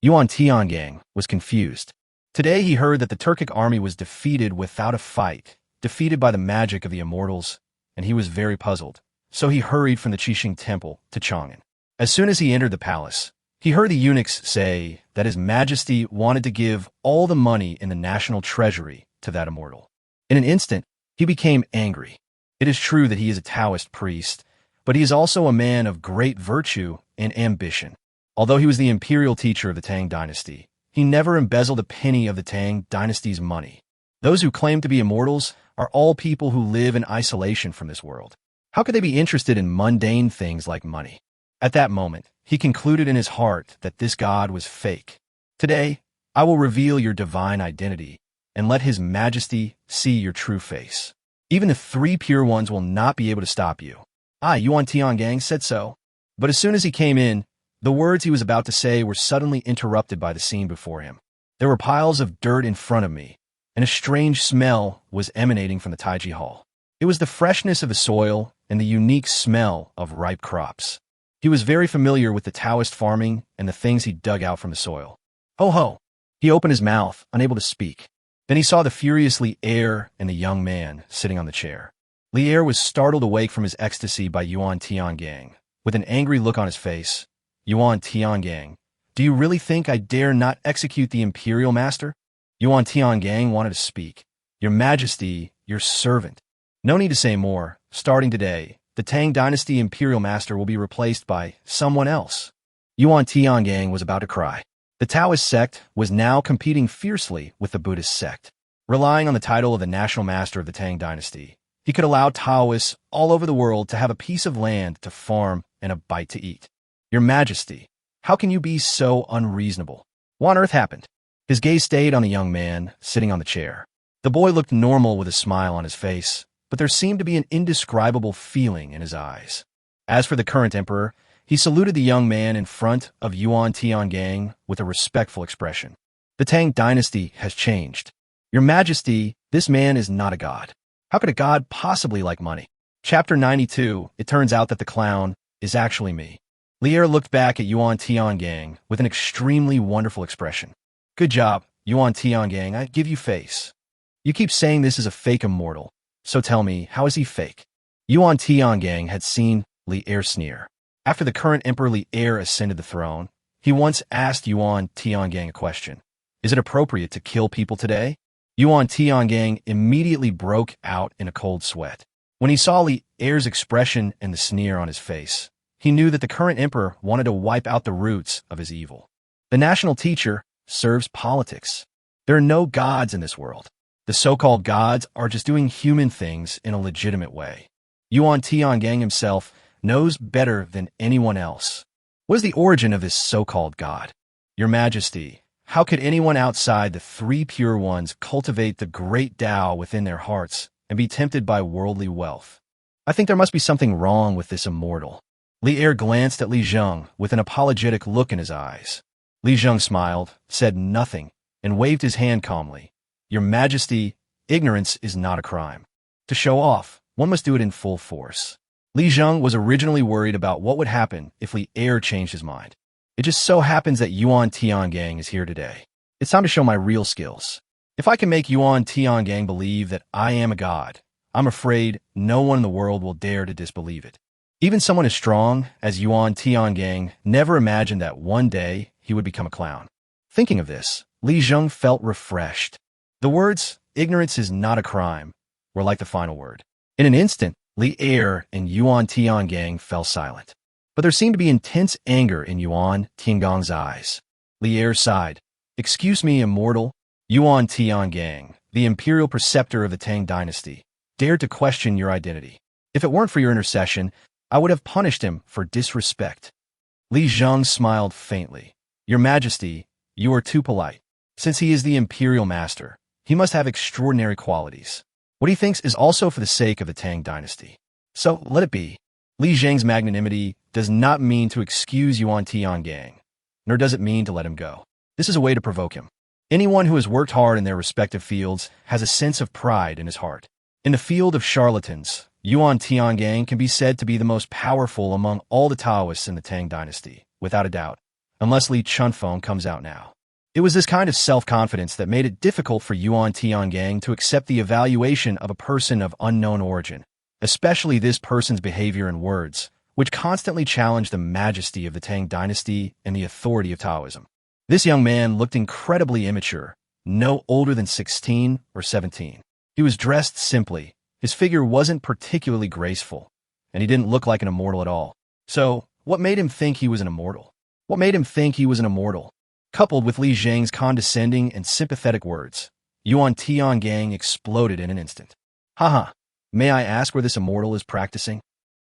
Yuan Tiangang was confused. Today he heard that the Turkic army was defeated without a fight, defeated by the magic of the immortals, and he was very puzzled. So he hurried from the Qixing temple to Chang'an. As soon as he entered the palace, he heard the eunuchs say that His Majesty wanted to give all the money in the national treasury to that immortal. In an instant, he became angry. It is true that he is a Taoist priest, but he is also a man of great virtue and ambition. Although he was the imperial teacher of the Tang dynasty, he never embezzled a penny of the Tang dynasty's money. Those who claim to be immortals are all people who live in isolation from this world. How could they be interested in mundane things like money? At that moment, he concluded in his heart that this god was fake. Today, I will reveal your divine identity and let His Majesty see your true face. Even the three pure ones will not be able to stop you. Yuan Tiangang said so. But as soon as he came in, the words he was about to say were suddenly interrupted by the scene before him. There were piles of dirt in front of me, and a strange smell was emanating from the Taiji Hall. It was the freshness of the soil and the unique smell of ripe crops. He was very familiar with the Taoist farming and the things he dug out from the soil. Ho ho! He opened his mouth, unable to speak. Then he saw the furious Li Er and the young man sitting on the chair. Li Er was startled awake from his ecstasy by Yuan Tiangang. With an angry look on his face, Yuan Tiangang, do you really think I dare not execute the imperial master? Yuan Tiangang wanted to speak. Your Majesty, your servant. No need to say more. Starting today, the Tang dynasty imperial master will be replaced by someone else. Yuan Tiangang was about to cry. The Taoist sect was now competing fiercely with the Buddhist sect. Relying on the title of the national master of the Tang dynasty, he could allow Taoists all over the world to have a piece of land to farm and a bite to eat. Your Majesty, how can you be so unreasonable? What on earth happened? His gaze stayed on the young man sitting on the chair. The boy looked normal with a smile on his face, but there seemed to be an indescribable feeling in his eyes. As for the current emperor, he saluted the young man in front of Yuan Tiangang with a respectful expression. The Tang dynasty has changed. Your Majesty, this man is not a god. How could a god possibly like money? Chapter 92, it turns out that the clown is actually me. Li Er looked back at Yuan Tiangang with an extremely wonderful expression. Good job, Yuan Tiangang, I give you face. You keep saying this is a fake immortal, so tell me, how is he fake? Yuan Tiangang had seen Li Er sneer. After the current Emperor Li Er ascended the throne, he once asked Yuan Tiangang a question. Is it appropriate to kill people today? Yuan Tiangang immediately broke out in a cold sweat. When he saw Li Er's expression and the sneer on his face, he knew that the current emperor wanted to wipe out the roots of his evil. The national teacher serves politics. There are no gods in this world. The so-called gods are just doing human things in a legitimate way. Yuan Tiangang himself knows better than anyone else. What is the origin of this so-called god? Your Majesty, how could anyone outside the three pure ones cultivate the great Tao within their hearts and be tempted by worldly wealth? I think there must be something wrong with this immortal. Li Er glanced at Li Zheng with an apologetic look in his eyes. Li Zheng smiled, said nothing, and waved his hand calmly. Your Majesty, ignorance is not a crime. To show off, one must do it in full force. Li Zheng was originally worried about what would happen if Li Er changed his mind. It just so happens that Yuan Tiangang is here today. It's time to show my real skills. If I can make Yuan Tiangang believe that I am a god, I'm afraid no one in the world will dare to disbelieve it. Even someone as strong as Yuan Tiangang never imagined that one day he would become a clown. Thinking of this, Li Zheng felt refreshed. The words, ignorance is not a crime, were like the final word. In an instant, Li Er and Yuan Tiangang fell silent. But there seemed to be intense anger in Yuan Tiangang's eyes. Li Er sighed. Excuse me, immortal. Yuan Tiangang, the imperial preceptor of the Tang dynasty, dared to question your identity. If it weren't for your intercession, I would have punished him for disrespect. Li Zheng smiled faintly. Your Majesty, you are too polite. Since he is the imperial master, he must have extraordinary qualities. What he thinks is also for the sake of the Tang dynasty. So let it be. Li Zheng's magnanimity does not mean to excuse Yuan Tiangang, nor does it mean to let him go. This is a way to provoke him. Anyone who has worked hard in their respective fields has a sense of pride in his heart. In the field of charlatans, Yuan Tiangang can be said to be the most powerful among all the Taoists in the Tang dynasty, without a doubt, unless Li Chunfeng comes out now. It was this kind of self-confidence that made it difficult for Yuan Tiangang to accept the evaluation of a person of unknown origin, especially this person's behavior and words, which constantly challenged the majesty of the Tang dynasty and the authority of Taoism. This young man looked incredibly immature, no older than 16 or 17. He was dressed simply, his figure wasn't particularly graceful, and he didn't look like an immortal at all. So, what made him think he was an immortal? What made him think he was an immortal? Coupled with Li Zheng's condescending and sympathetic words, Yuan Tiangang exploded in an instant. Haha, may I ask where this immortal is practicing?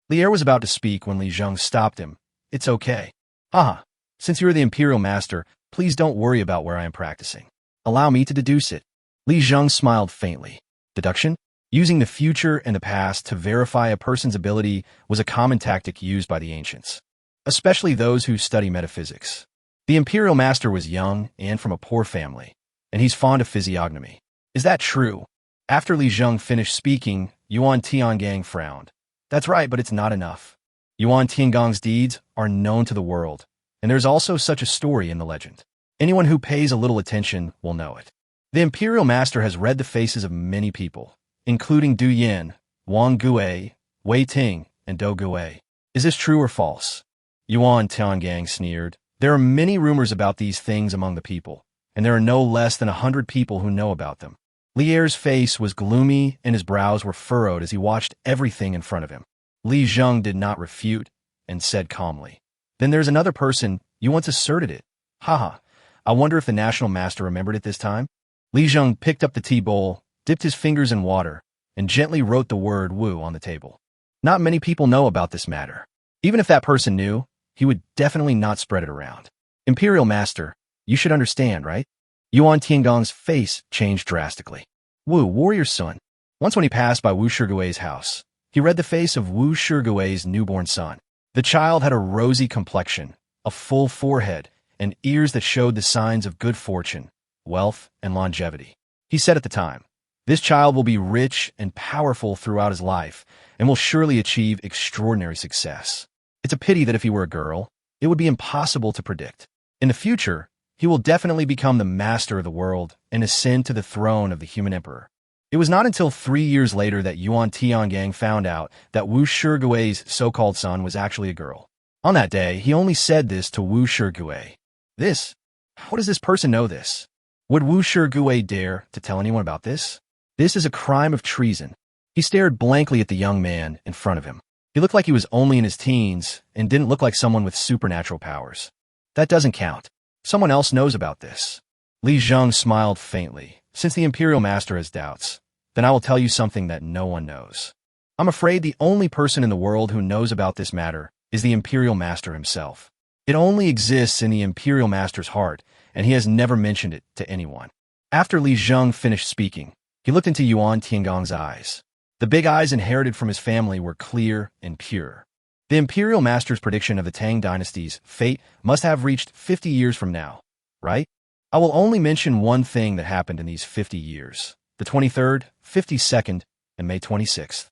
Li Er was about to speak when Li Zheng stopped him. It's okay. Haha, since you're the imperial master, please don't worry about where I am practicing. Allow me to deduce it. Li Zheng smiled faintly. Deduction? Using the future and the past to verify a person's ability was a common tactic used by the ancients, especially those who study metaphysics. The imperial master was young and from a poor family, and he's fond of physiognomy. Is that true? After Li Zheng finished speaking, Yuan Tiangang frowned. That's right, but it's not enough. Yuan Tiangang's deeds are known to the world, and there's also such a story in the legend. Anyone who pays a little attention will know it. The imperial master has read the faces of many people, including Du Yin, Wang Gui, Wei Ting, and Dou Gui. Is this true or false? Yuan Tiangang sneered. There are many rumors about these things among the people, and there are no less than 100 people who know about them. Li Er's face was gloomy and his brows were furrowed as he watched everything in front of him. Li Zheng did not refute and said calmly, Then there's another person, you once asserted it. Haha, I wonder if the national master remembered it this time? Li Zheng picked up the tea bowl, dipped his fingers in water, and gently wrote the word Wu on the table. Not many people know about this matter. Even if that person knew, he would definitely not spread it around. Imperial Master, you should understand, right? Yuan Tiangang's face changed drastically. Wu, warrior son. Once when he passed by Wu Shigui's house, he read the face of Wu Shigui's newborn son. The child had a rosy complexion, a full forehead, and ears that showed the signs of good fortune, wealth, and longevity. He said at the time, This child will be rich and powerful throughout his life and will surely achieve extraordinary success. It's a pity that if he were a girl, it would be impossible to predict. In the future, he will definitely become the master of the world and ascend to the throne of the human emperor. It was not until 3 years later that Yuan Tiangang found out that Wu Shigui's so-called son was actually a girl. On that day, he only said this to Wu Shigui. How does this person know this? Would Wu Shigui dare to tell anyone about this? This is a crime of treason. He stared blankly at the young man in front of him. He looked like he was only in his teens and didn't look like someone with supernatural powers. That doesn't count. Someone else knows about this. Li Zheng smiled faintly. Since the Imperial Master has doubts, then I will tell you something that no one knows. I'm afraid the only person in the world who knows about this matter is the Imperial Master himself. It only exists in the Imperial Master's heart, and he has never mentioned it to anyone. After Li Zheng finished speaking, he looked into Yuan Tiangang's eyes. The big eyes inherited from his family were clear and pure. The Imperial Master's prediction of the Tang dynasty's fate must have reached 50 years from now, right? I will only mention one thing that happened in these 50 years, the 23rd, 52nd, and May 26th.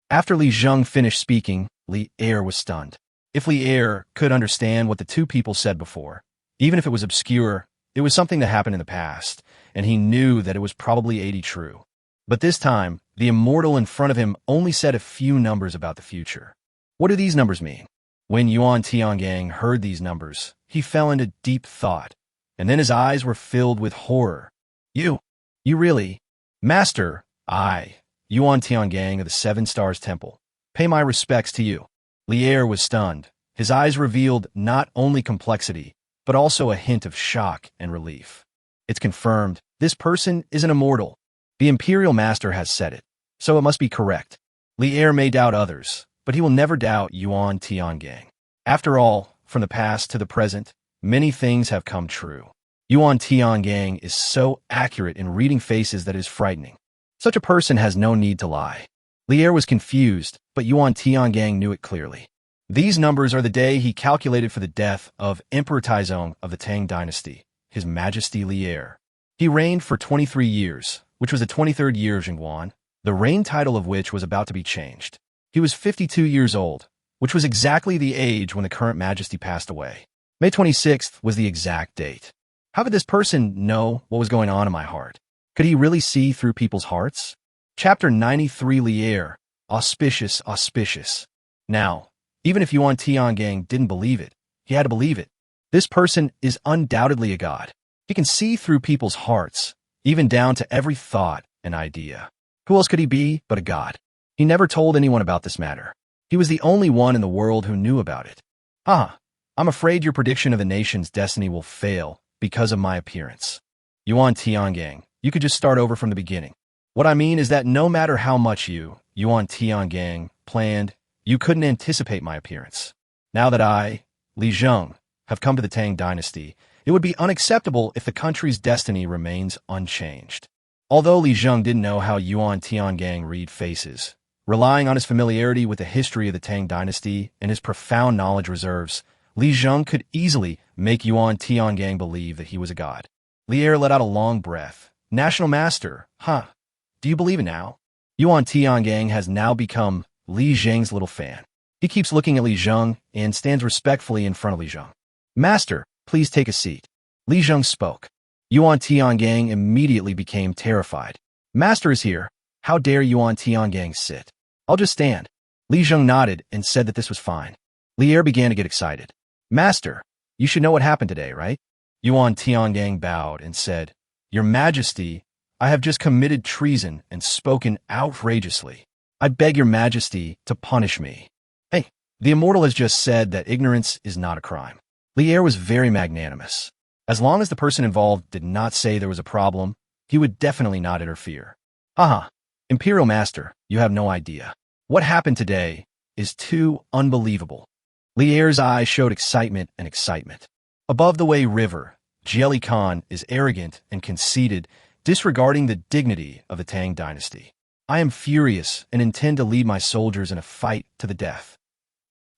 After Li Zheng finished speaking, Li Er was stunned. If Li Er could understand what the two people said before, even if it was obscure, it was something that happened in the past, and he knew that it was probably 80 true. But this time, the immortal in front of him only said a few numbers about the future. What do these numbers mean? When Yuan Tiangang heard these numbers, he fell into deep thought, and then his eyes were filled with horror. You really? Master, I, Yuan Tiangang of the Seven Stars Temple, pay my respects to you. Li Er was stunned. His eyes revealed not only complexity, but also a hint of shock and relief. It's confirmed, this person is an immortal. The Imperial Master has said it, so it must be correct. Li Er may doubt others, but he will never doubt Yuan Tiangang. After all, from the past to the present, many things have come true. Yuan Tiangang is so accurate in reading faces that it is frightening. Such a person has no need to lie. Li Er was confused, but Yuan Tiangang knew it clearly. These numbers are the day he calculated for the death of Emperor Taizong of the Tang dynasty, His Majesty Li Er. He reigned for 23 years, which was the 23rd year of Zhenguan, the reign title of which was about to be changed. He was 52 years old, which was exactly the age when the current majesty passed away. May 26th was the exact date. How could this person know what was going on in my heart? Could he really see through people's hearts? Chapter 93 Li Er, auspicious, auspicious. Now, even if Yuan Tiangang didn't believe it, he had to believe it. This person is undoubtedly a god. He can see through people's hearts, even down to every thought and idea. Who else could he be but a god? He never told anyone about this matter. He was the only one in the world who knew about it. I'm afraid your prediction of the nation's destiny will fail because of my appearance. Yuan Tiangang, you could just start over from the beginning. What I mean is that no matter how much Yuan Tiangang, planned, you couldn't anticipate my appearance. Now that I, Li Zheng, have come to the Tang dynasty, it would be unacceptable if the country's destiny remains unchanged. Although Li Zheng didn't know how Yuan Tiangang read faces, relying on his familiarity with the history of the Tang dynasty and his profound knowledge reserves, Li Zheng could easily make Yuan Tiangang believe that he was a god. Li Er let out a long breath. National Master, do you believe it now? Yuan Tiangang has now become Li Zheng's little fan. He keeps looking at Li Zheng and stands respectfully in front of Li Zheng. Master, please take a seat. Li Zheng spoke. Yuan Tiangang immediately became terrified. Master is here. How dare Yuan Tiangang sit? I'll just stand. Li Zheng nodded and said that this was fine. Li Er began to get excited. Master, you should know what happened today, right? Yuan Tiangang bowed and said, Your Majesty, I have just committed treason and spoken outrageously. I beg your Majesty to punish me. Hey, the immortal has just said that ignorance is not a crime. Li Er was very magnanimous. As long as the person involved did not say there was a problem, he would definitely not interfere. Imperial Master, you have no idea. What happened today is too unbelievable. Li Er's eyes showed excitement and excitement. Above the Wei River, Jelly Khan is arrogant and conceited, disregarding the dignity of the Tang dynasty. I am furious and intend to lead my soldiers in a fight to the death.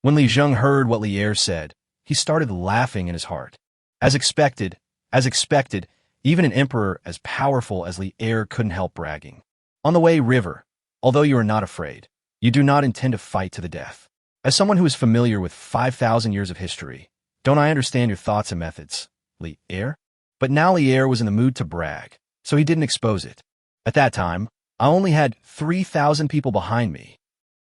When Li Zheng heard what Li Er said, he started laughing in his heart. As expected, even an emperor as powerful as Li Er couldn't help bragging. On the Wei River, although you are not afraid, you do not intend to fight to the death. As someone who is familiar with 5,000 years of history, don't I understand your thoughts and methods, Li Er? But now Li Er was in the mood to brag, so he didn't expose it. At that time, I only had 3,000 people behind me.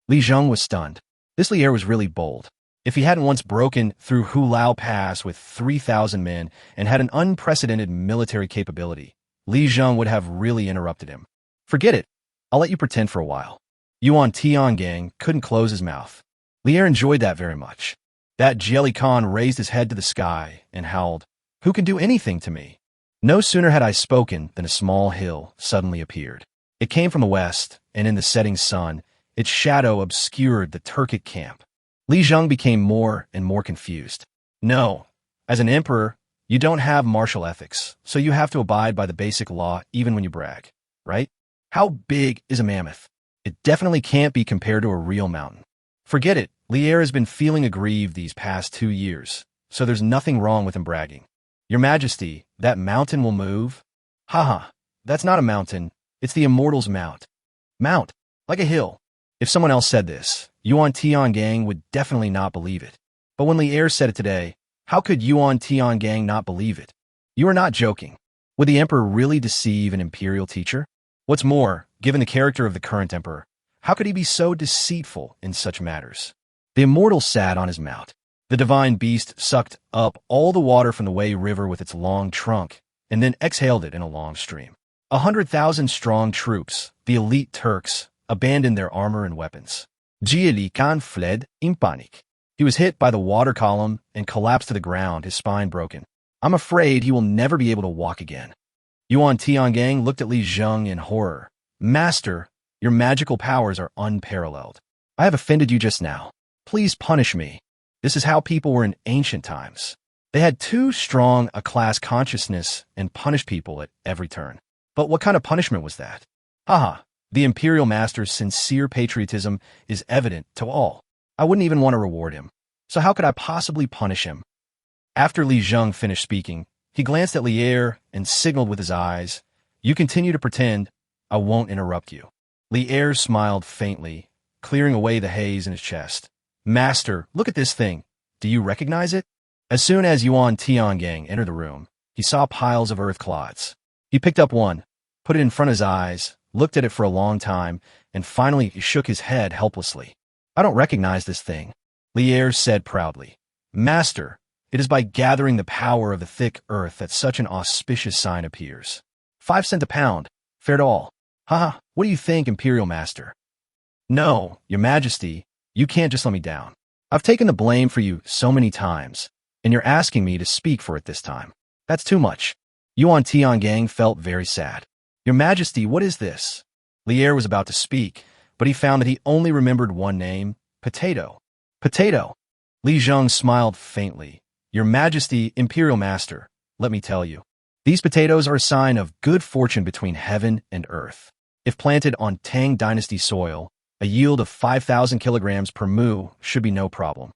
Li Zheng was stunned. This Li Er was really bold. If he hadn't once broken through Hulao Pass with 3,000 men and had an unprecedented military capability, Li Zheng would have really interrupted him. Forget it. I'll let you pretend for a while. Yuan Tiangang couldn't close his mouth. Li Er enjoyed that very much. That Jelly Khan raised his head to the sky and howled, Who can do anything to me? No sooner had I spoken than a small hill suddenly appeared. It came from the west, and in the setting sun, its shadow obscured the Turkic camp. Li Zheng became more and more confused. No, as an emperor, you don't have martial ethics, so you have to abide by the basic law even when you brag, right? How big is a mammoth? It definitely can't be compared to a real mountain. Forget it, Li Er has been feeling aggrieved these past 2 years, so there's nothing wrong with him bragging. Your Majesty, that mountain will move? Haha, that's not a mountain. It's the immortal's mount. Mount, like a hill. If someone else said this, Yuan Tiangang would definitely not believe it. But when Li Er said it today, how could Yuan Tiangang not believe it? You are not joking. Would the emperor really deceive an imperial teacher? What's more, given the character of the current emperor, how could he be so deceitful in such matters? The immortal sat on his mount. The divine beast sucked up all the water from the Wei River with its long trunk, and then exhaled it in a long stream. 100,000 strong troops, the elite Turks, abandoned their armor and weapons. Qinghe County fled in panic. He was hit by the water column and collapsed to the ground, his spine broken. I'm afraid he will never be able to walk again. Yuan Tiangang looked at Li Zheng in horror. Master, your magical powers are unparalleled. I have offended you just now. Please punish me. This is how people were in ancient times. They had too strong a class consciousness and punished people at every turn. But what kind of punishment was that? Haha, the imperial master's sincere patriotism is evident to all. I wouldn't even want to reward him. So how could I possibly punish him? After Li Zheng finished speaking, he glanced at Li Er and signaled with his eyes, You continue to pretend, I won't interrupt you. Li Er smiled faintly, clearing away the haze in his chest. Master, look at this thing. Do you recognize it? As soon as Yuan Tiangang entered the room, he saw piles of earth clods. He picked up one, put it in front of his eyes, looked at it for a long time, and finally he shook his head helplessly. I don't recognize this thing, Li Er said proudly. Master, it is by gathering the power of the thick earth that such an auspicious sign appears. 5 cents a pound, fair to all. Haha, what do you think, Imperial Master? No, Your Majesty, you can't just let me down. I've taken the blame for you so many times, and you're asking me to speak for it this time. That's too much. Yuan Tiangang felt very sad. Your Majesty, what is this? Li Er was about to speak, but he found that he only remembered one name, Potato. Potato. Li Zheng smiled faintly. Your Majesty, Imperial Master, let me tell you. These potatoes are a sign of good fortune between heaven and earth. If planted on Tang Dynasty soil, a yield of 5,000 kilograms per mu should be no problem.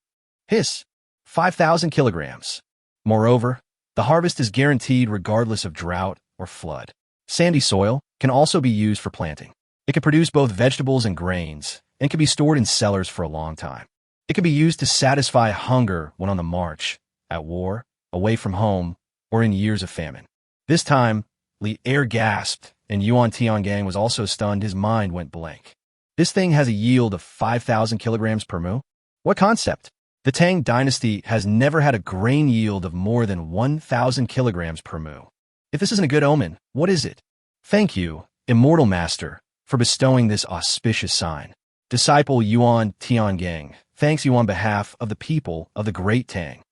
Hiss! 5,000 kilograms. Moreover, the harvest is guaranteed regardless of drought or flood. Sandy soil can also be used for planting. It can produce both vegetables and grains, and can be stored in cellars for a long time. It can be used to satisfy hunger when on the march, at war, away from home, or in years of famine. This time, Li Er gasped, and Yuan Tiangang was also stunned. His mind went blank. This thing has a yield of 5,000 kilograms per mu? What concept? The Tang Dynasty has never had a grain yield of more than 1,000 kilograms per mu. If this isn't a good omen, what is it? Thank you, Immortal Master, for bestowing this auspicious sign. Disciple Yuan Tiangang, thanks you on behalf of the people of the Great Tang.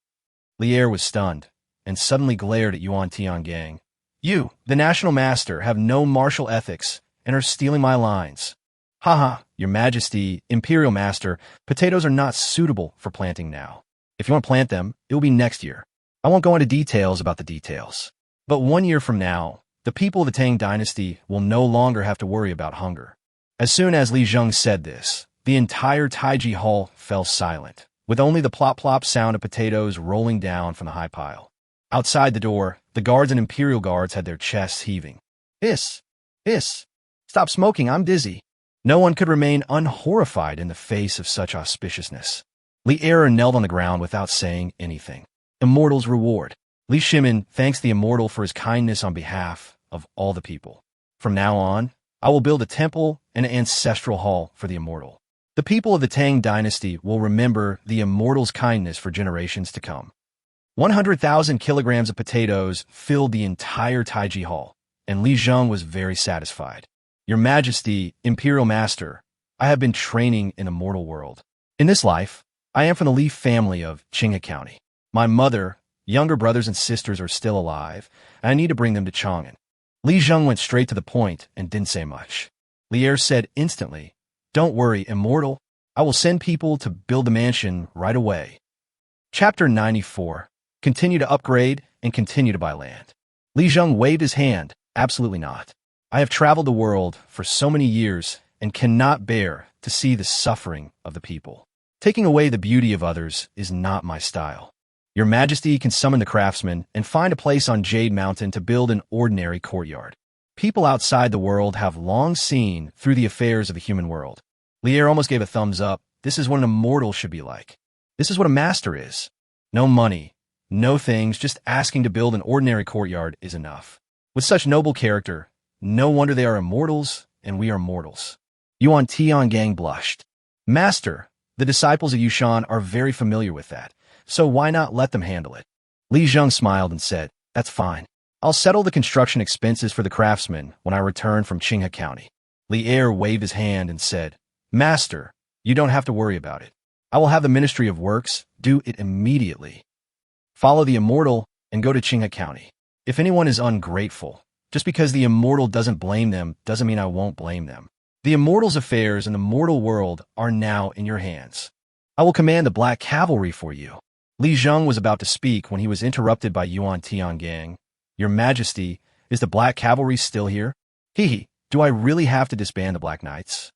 Li Er was stunned, and suddenly glared at Yuan Tiangang. You, the National Master, have no martial ethics, and are stealing my lines. Haha, Your Majesty, Imperial Master, potatoes are not suitable for planting now. If you want to plant them, it will be next year. I won't go into details about the details. But 1 year from now, the people of the Tang Dynasty will no longer have to worry about hunger. As soon as Li Zheng said this, the entire Taiji Hall fell silent, with only the plop-plop sound of potatoes rolling down from the high pile. Outside the door, the guards and Imperial guards had their chests heaving. Hiss! Hiss! Stop smoking, I'm dizzy. No one could remain unhorrified in the face of such auspiciousness. Li Er knelt on the ground without saying anything. Immortal's reward. Li Shimin thanks the Immortal for his kindness on behalf of all the people. From now on, I will build a temple and an ancestral hall for the Immortal. The people of the Tang Dynasty will remember the Immortal's kindness for generations to come. 100,000 kilograms of potatoes filled the entire Taiji Hall, and Li Zheng was very satisfied. Your Majesty, Imperial Master, I have been training in a mortal world. In this life, I am from the Li family of Qinghe County. My mother, younger brothers and sisters are still alive, and I need to bring them to Chang'an. Li Zheng went straight to the point and didn't say much. Li Er said instantly, Don't worry, Immortal. I will send people to build the mansion right away. Chapter 94. Continue to upgrade and continue to buy land. Li Zheng waved his hand. Absolutely not. I have traveled the world for so many years and cannot bear to see the suffering of the people. Taking away the beauty of others is not my style. Your Majesty can summon the craftsmen and find a place on Jade Mountain to build an ordinary courtyard. People outside the world have long seen through the affairs of the human world. Lier almost gave a thumbs up. This is what an immortal should be like. This is what a master is. No money, no things, just asking to build an ordinary courtyard is enough. With such noble character, no wonder they are immortals, and we are mortals. Yuan Tiangang blushed. Master, the disciples of Yushan are very familiar with that, so why not let them handle it? Li Zheng smiled and said, that's fine. I'll settle the construction expenses for the craftsmen when I return from Qinghe County. Li Er waved his hand and said, Master, you don't have to worry about it. I will have the Ministry of Works do it immediately. Follow the immortal and go to Qinghe County. If anyone is ungrateful, just because the immortal doesn't blame them doesn't mean I won't blame them. The immortal's affairs in the mortal world are now in your hands. I will command the Black Cavalry for you. Li Zheng was about to speak when he was interrupted by Yuan Tiangang. Your Majesty, is the Black Cavalry still here? Hehe, do I really have to disband the Black Knights?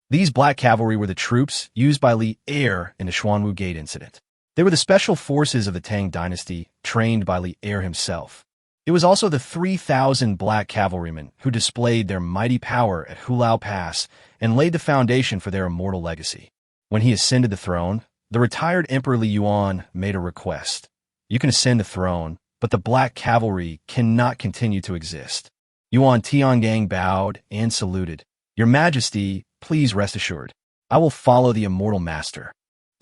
These Black Cavalry were the troops used by Li Er in the Xuanwu Gate incident. They were the special forces of the Tang dynasty, trained by Li Er himself. It was also the 3,000 Black Cavalrymen who displayed their mighty power at Hulao Pass and laid the foundation for their immortal legacy. When he ascended the throne, the retired Emperor Li Yuan made a request. You can ascend the throne, but the Black Cavalry cannot continue to exist. Yuan Tiangang bowed and saluted. Your Majesty, please rest assured. I will follow the immortal master.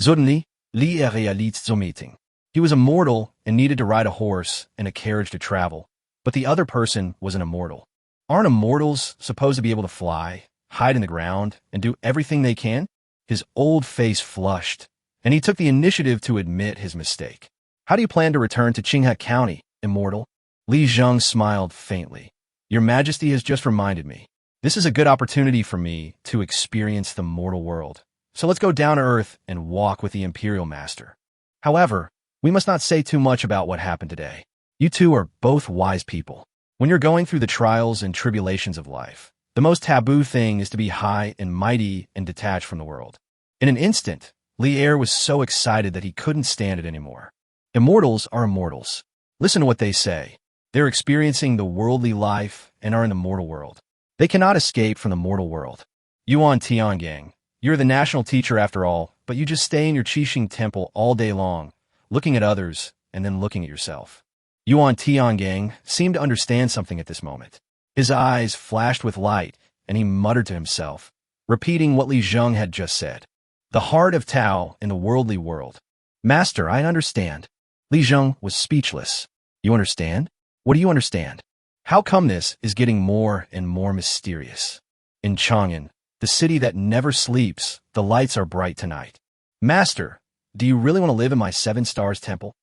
Zodni, Li Realitz zum Meeting. He was immortal and needed to ride a horse and a carriage to travel, but the other person was an immortal. Aren't immortals supposed to be able to fly, hide in the ground, and do everything they can? His old face flushed, and he took the initiative to admit his mistake. How do you plan to return to Qinghe County, immortal? Li Zheng smiled faintly. Your Majesty has just reminded me. This is a good opportunity for me to experience the mortal world. So let's go down to earth and walk with the Imperial Master. However, we must not say too much about what happened today. You two are both wise people. When you're going through the trials and tribulations of life, the most taboo thing is to be high and mighty and detached from the world. In an instant, Li Er was so excited that he couldn't stand it anymore. Immortals are immortals. Listen to what they say. They're experiencing the worldly life and are in the mortal world. They cannot escape from the mortal world. Yuan Tiangang, you're the national teacher after all, but you just stay in your Qixing temple all day long, looking at others and then looking at yourself. Yuan Tiangang seemed to understand something at this moment. His eyes flashed with light, and he muttered to himself, repeating what Li Zheng had just said. The heart of Tao in the worldly world. Master, I understand. Li Zheng was speechless. You understand? What do you understand? How come this is getting more and more mysterious? In Chang'an, the city that never sleeps, the lights are bright tonight. Master, do you really want to live in my 7 stars temple?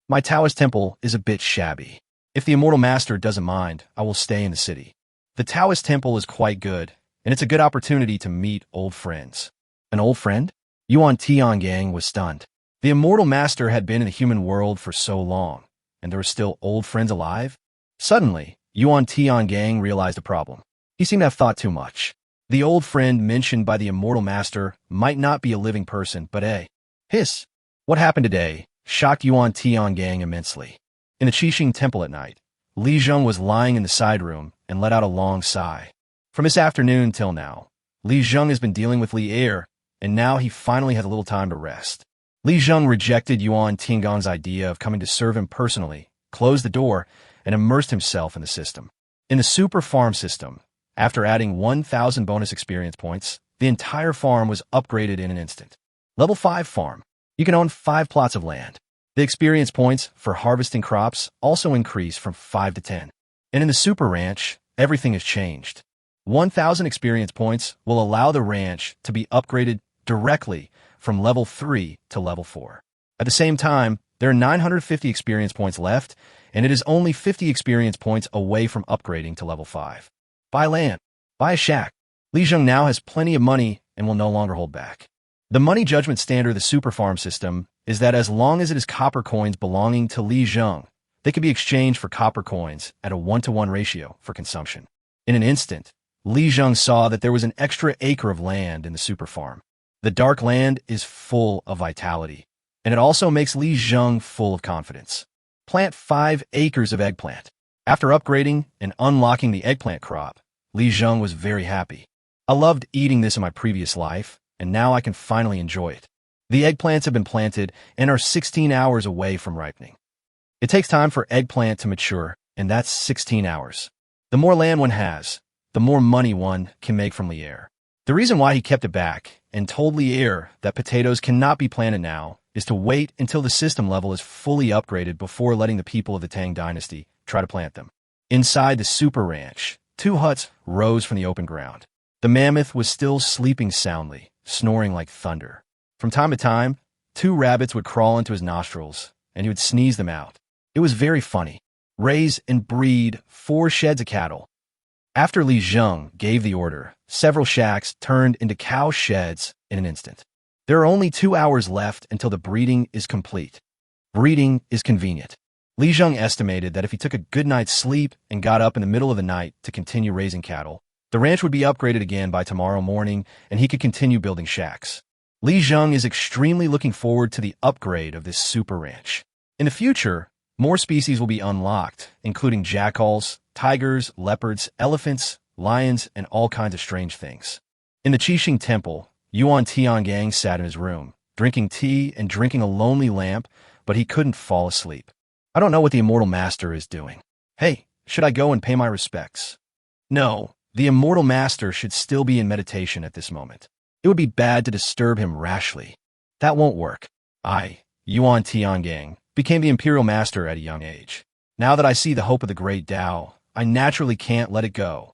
My Taoist temple is a bit shabby. If the immortal master doesn't mind, I will stay in the city. The Taoist temple is quite good, and it's a good opportunity to meet old friends. An old friend? Yuan Tiangang was stunned. The immortal master had been in the human world for so long, and there were still old friends alive? Suddenly, Yuan Tiangang realized a problem. He seemed to have thought too much. The old friend mentioned by the immortal master might not be a living person, but hiss. What happened today shocked Yuan Tiangang immensely. In the Qixing temple at night, Li Zheng was lying in the side room and let out a long sigh. From this afternoon till now, Li Zheng has been dealing with Li Er, and now he finally has a little time to rest. Li Zheng rejected Yuan Tiangang's idea of coming to serve him personally, closed the door, and immersed himself in the system. In the super farm system, after adding 1,000 bonus experience points, the entire farm was upgraded in an instant. Level 5 farm. You can own 5 plots of land. The experience points for harvesting crops also increase from 5 to 10. And in the super ranch, everything has changed. 1,000 experience points will allow the ranch to be upgraded directly from level 3 to level 4. At the same time, there are 950 experience points left, and it is only 50 experience points away from upgrading to level 5. Buy land. Buy a shack. Li Zheng now has plenty of money and will no longer hold back. The money judgment standard of the super farm system is that as long as it is copper coins belonging to Li Zheng, they can be exchanged for copper coins at a 1-to-1 ratio for consumption. In an instant, Li Zheng saw that there was an extra acre of land in the super farm. The dark land is full of vitality. and it also makes Li Zheng full of confidence. Plant 5 acres of eggplant. After upgrading and unlocking the eggplant crop, Li Zheng was very happy. I loved eating this in my previous life, and now I can finally enjoy it. The eggplants have been planted and are 16 hours away from ripening. It takes time for eggplant to mature, and that's 16 hours. The more land one has, the more money one can make from Lier. The reason why he kept it back and told Lier that potatoes cannot be planted now is to wait until the system level is fully upgraded before letting the people of the Tang dynasty try to plant them. Inside the super ranch, 2 huts rose from the open ground. The mammoth was still sleeping soundly, snoring like thunder. From time to time, 2 rabbits would crawl into his nostrils, and he would sneeze them out. It was very funny. Raise and breed 4 sheds of cattle. After Li Zheng gave the order, several shacks turned into cow sheds in an instant. There are only 2 hours left until the breeding is complete. Breeding is convenient. Li Zheng estimated that if he took a good night's sleep and got up in the middle of the night to continue raising cattle, the ranch would be upgraded again by tomorrow morning and he could continue building shacks. Li Zheng is extremely looking forward to the upgrade of this super ranch. In the future, more species will be unlocked, including jackals, tigers, leopards, elephants, lions, and all kinds of strange things. In the Qinghe Temple, Yuan Tiangang sat in his room, drinking tea and drinking a lonely lamp, but he couldn't fall asleep. I don't know what the Immortal Master is doing. Hey, should I go and pay my respects? No, the Immortal Master should still be in meditation at this moment. It would be bad to disturb him rashly. That won't work. I, Yuan Tiangang, became the Imperial Master at a young age. Now that I see the hope of the Great Tao, I naturally can't let it go.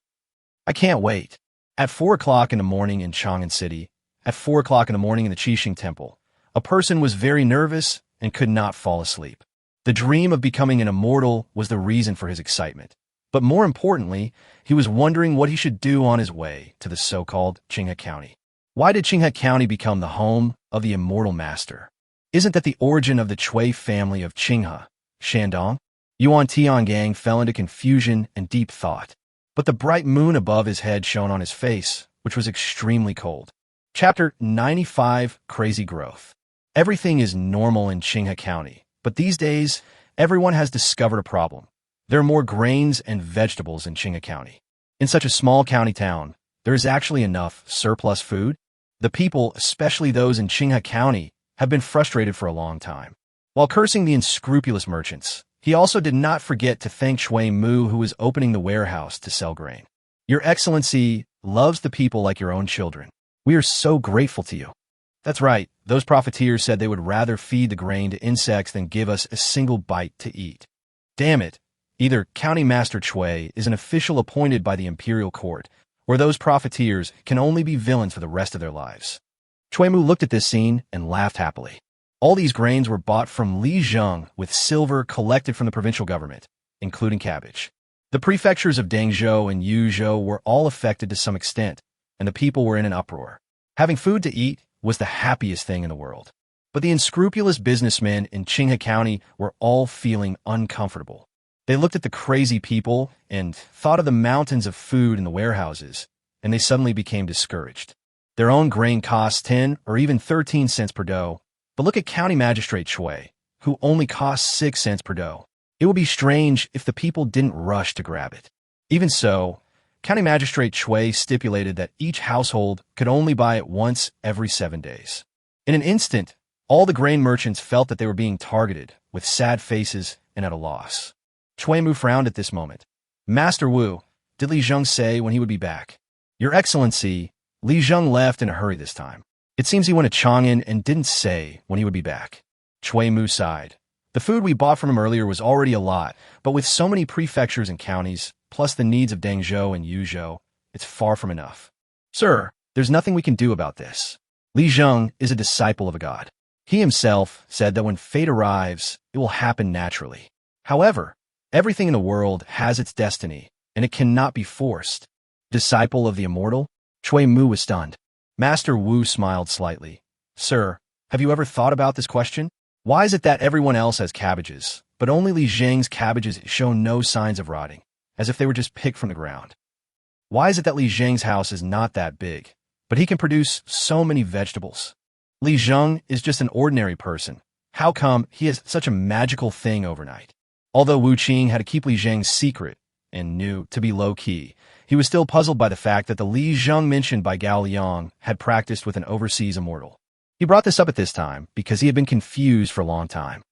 I can't wait. At 4 o'clock in the morning in Chang'an City, at 4 o'clock in the morning in the Qinghe Temple, a person was very nervous and could not fall asleep. The dream of becoming an immortal was the reason for his excitement. But more importantly, he was wondering what he should do on his way to the so-called Qinghe County. Why did Qinghe County become the home of the Immortal Master? Isn't that the origin of the Chui family of Qinghe, Shandong? Yuan Tiangang fell into confusion and deep thought. But the bright moon above his head shone on his face, which was extremely cold. Chapter 95, Crazy Growth. Everything is normal in Qinghe County, but these days, everyone has discovered a problem. There are more grains and vegetables in Qinghe County. In such a small county town, there is actually enough surplus food. The people, especially those in Qinghe County, have been frustrated for a long time. While cursing the unscrupulous merchants, he also did not forget to thank Shui Mu, who was opening the warehouse to sell grain. Your Excellency loves the people like your own children. We are so grateful to you. That's right, those profiteers said they would rather feed the grain to insects than give us a single bite to eat. Damn it, either County Master Chui is an official appointed by the Imperial Court, or those profiteers can only be villains for the rest of their lives. Chui Mu looked at this scene and laughed happily. All these grains were bought from Li Zheng with silver collected from the provincial government, including cabbage. The prefectures of Dangzhou and Yuzhou were all affected to some extent, and the people were in an uproar. Having food to eat was the happiest thing in the world. But the unscrupulous businessmen in Qinghe County were all feeling uncomfortable. They looked at the crazy people and thought of the mountains of food in the warehouses, and they suddenly became discouraged. Their own grain costs 10 or even 13 cents per dough, but look at County Magistrate Chui, who only costs 6 cents per dough. It would be strange if the people didn't rush to grab it. Even so, County Magistrate Chui stipulated that each household could only buy it once every 7 days. In an instant, all the grain merchants felt that they were being targeted, with sad faces and at a loss. Chui Mu frowned at this moment. Master Wu, did Li Zheng say when he would be back? Your Excellency, Li Zheng left in a hurry this time. It seems he went to Chang'an and didn't say when he would be back. Chui Mu sighed. The food we bought from him earlier was already a lot, but with so many prefectures and counties, plus the needs of Dangzhou and Yuzhou, it's far from enough. Sir, there's nothing we can do about this. Li Zheng is a disciple of a god. He himself said that when fate arrives, it will happen naturally. However, everything in the world has its destiny, and it cannot be forced. Disciple of the immortal? Chui Mu was stunned. Master Wu smiled slightly. Sir, have you ever thought about this question? Why is it that everyone else has cabbages, but only Li Zheng's cabbages show no signs of rotting, as if they were just picked from the ground? Why is it that Li Zheng's house is not that big, but he can produce so many vegetables? Li Zheng is just an ordinary person, How come he has such a magical thing overnight? Although Wu Qing had to keep Li Zheng's secret and knew to be low-key, he was still puzzled by the fact that the Li Zheng mentioned by Gao Liang had practiced with an overseas immortal. He brought this up at this time because he had been confused for a long time.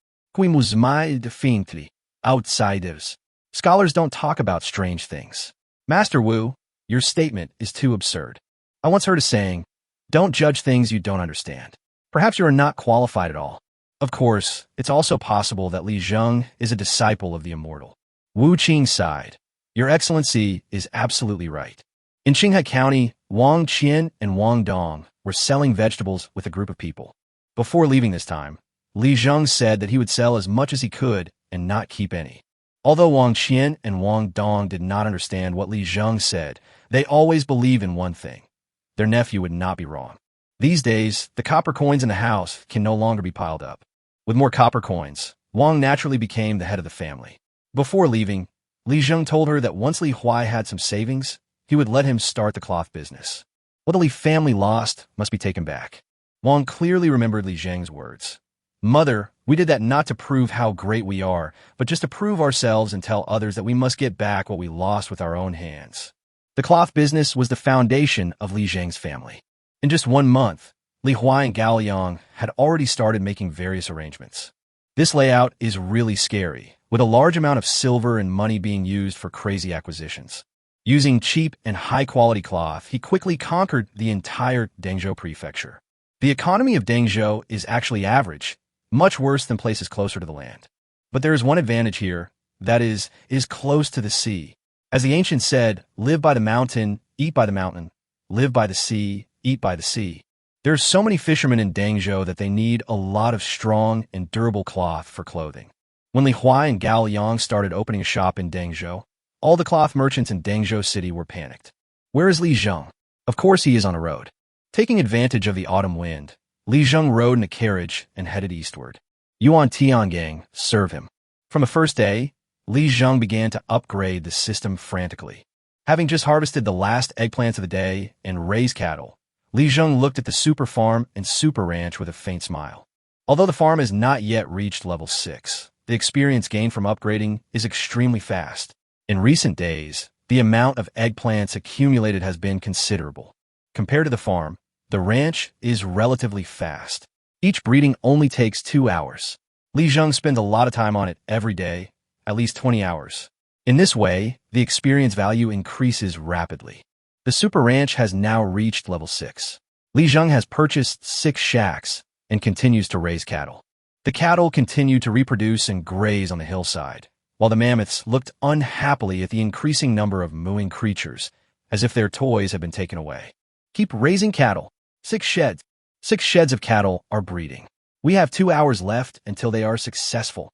Outsiders. Scholars don't talk about strange things. Master Wu, your statement is too absurd. I once heard a saying, don't judge things you don't understand. Perhaps you are not qualified at all. Of course, it's also possible that Li Zheng is a disciple of the immortal. Wu Qing sighed. Your Excellency is absolutely right. In Qinghe County, Wang Qian and Wang Dong were selling vegetables with a group of people. Before leaving this time, Li Zheng said that he would sell as much as he could and not keep any. Although Wang Qian and Wang Dong did not understand what Li Zheng said, they always believe in one thing. Their nephew would not be wrong. These days, the copper coins in the house can no longer be piled up. With more copper coins, Wang naturally became the head of the family. Before leaving, Li Zheng told her that once Li Huai had some savings, he would let him start the cloth business. What the Li family lost must be taken back. Wang clearly remembered Li Zheng's words. Mother, we did that not to prove how great we are, but just to prove ourselves and tell others that we must get back what we lost with our own hands. The cloth business was the foundation of Li Zheng's family. In just 1 month, Li Huai and Gao Liang had already started making various arrangements. This layout is really scary, with a large amount of silver and money being used for crazy acquisitions. Using cheap and high-quality cloth, he quickly conquered the entire Dengzhou prefecture. The economy of Dengzhou is actually average, much worse than places closer to the land. But there is one advantage here, that is close to the sea. As the ancients said, live by the mountain, eat by the mountain, live by the sea, eat by the sea. There are so many fishermen in Dengzhou that they need a lot of strong and durable cloth for clothing. When Li Huai and Gao Liang started opening a shop in Dengzhou, all the cloth merchants in Dengzhou City were panicked. Where is Li Zheng? Of course he is on a road. Taking advantage of the autumn wind, Li Zheng rode in a carriage and headed eastward. Yuan Tiangang serve him. From the first day, Li Zheng began to upgrade the system frantically. Having just harvested the last eggplants of the day and raised cattle, Li Zheng looked at the super farm and super ranch with a faint smile. Although the farm has not yet reached level 6, the experience gained from upgrading is extremely fast. In recent days, the amount of eggplants accumulated has been considerable. Compared to the farm, the ranch is relatively fast. Each breeding only takes 2 hours. Li Zheng spends a lot of time on it every day, at least 20 hours. In this way, the experience value increases rapidly. The super ranch has now reached level 6. Li Zheng has purchased 6 shacks and continues to raise cattle. The cattle continue to reproduce and graze on the hillside, while the mammoths looked unhappily at the increasing number of mooing creatures, as if their toys had been taken away. Keep raising cattle. 6 sheds. 6 sheds of cattle are breeding. We have 2 hours left until they are successful.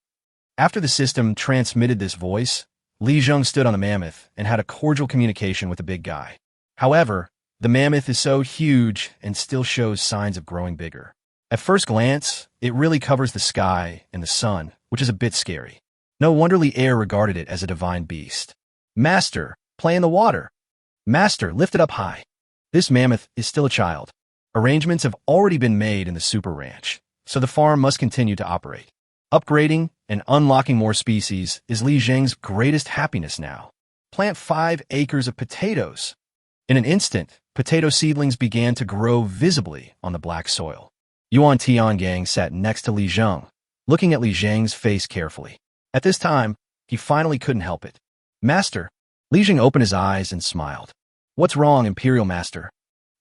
After the system transmitted this voice, Li Zheng stood on the mammoth and had a cordial communication with the big guy. However, the mammoth is so huge and still shows signs of growing bigger. At first glance, it really covers the sky and the sun, which is a bit scary. No wonder Li Air regarded it as a divine beast. Master, play in the water. Master, lift it up high. This mammoth is still a child. Arrangements have already been made in the super ranch, so the farm must continue to operate. Upgrading and unlocking more species is Li Zheng's greatest happiness now. Plant 5 acres of potatoes. In an instant, potato seedlings began to grow visibly on the black soil. Yuan Tiangang sat next to Li Zheng, looking at Li Zheng's face carefully. At this time, he finally couldn't help it. Master. Li Zheng opened his eyes and smiled. What's wrong, Imperial Master?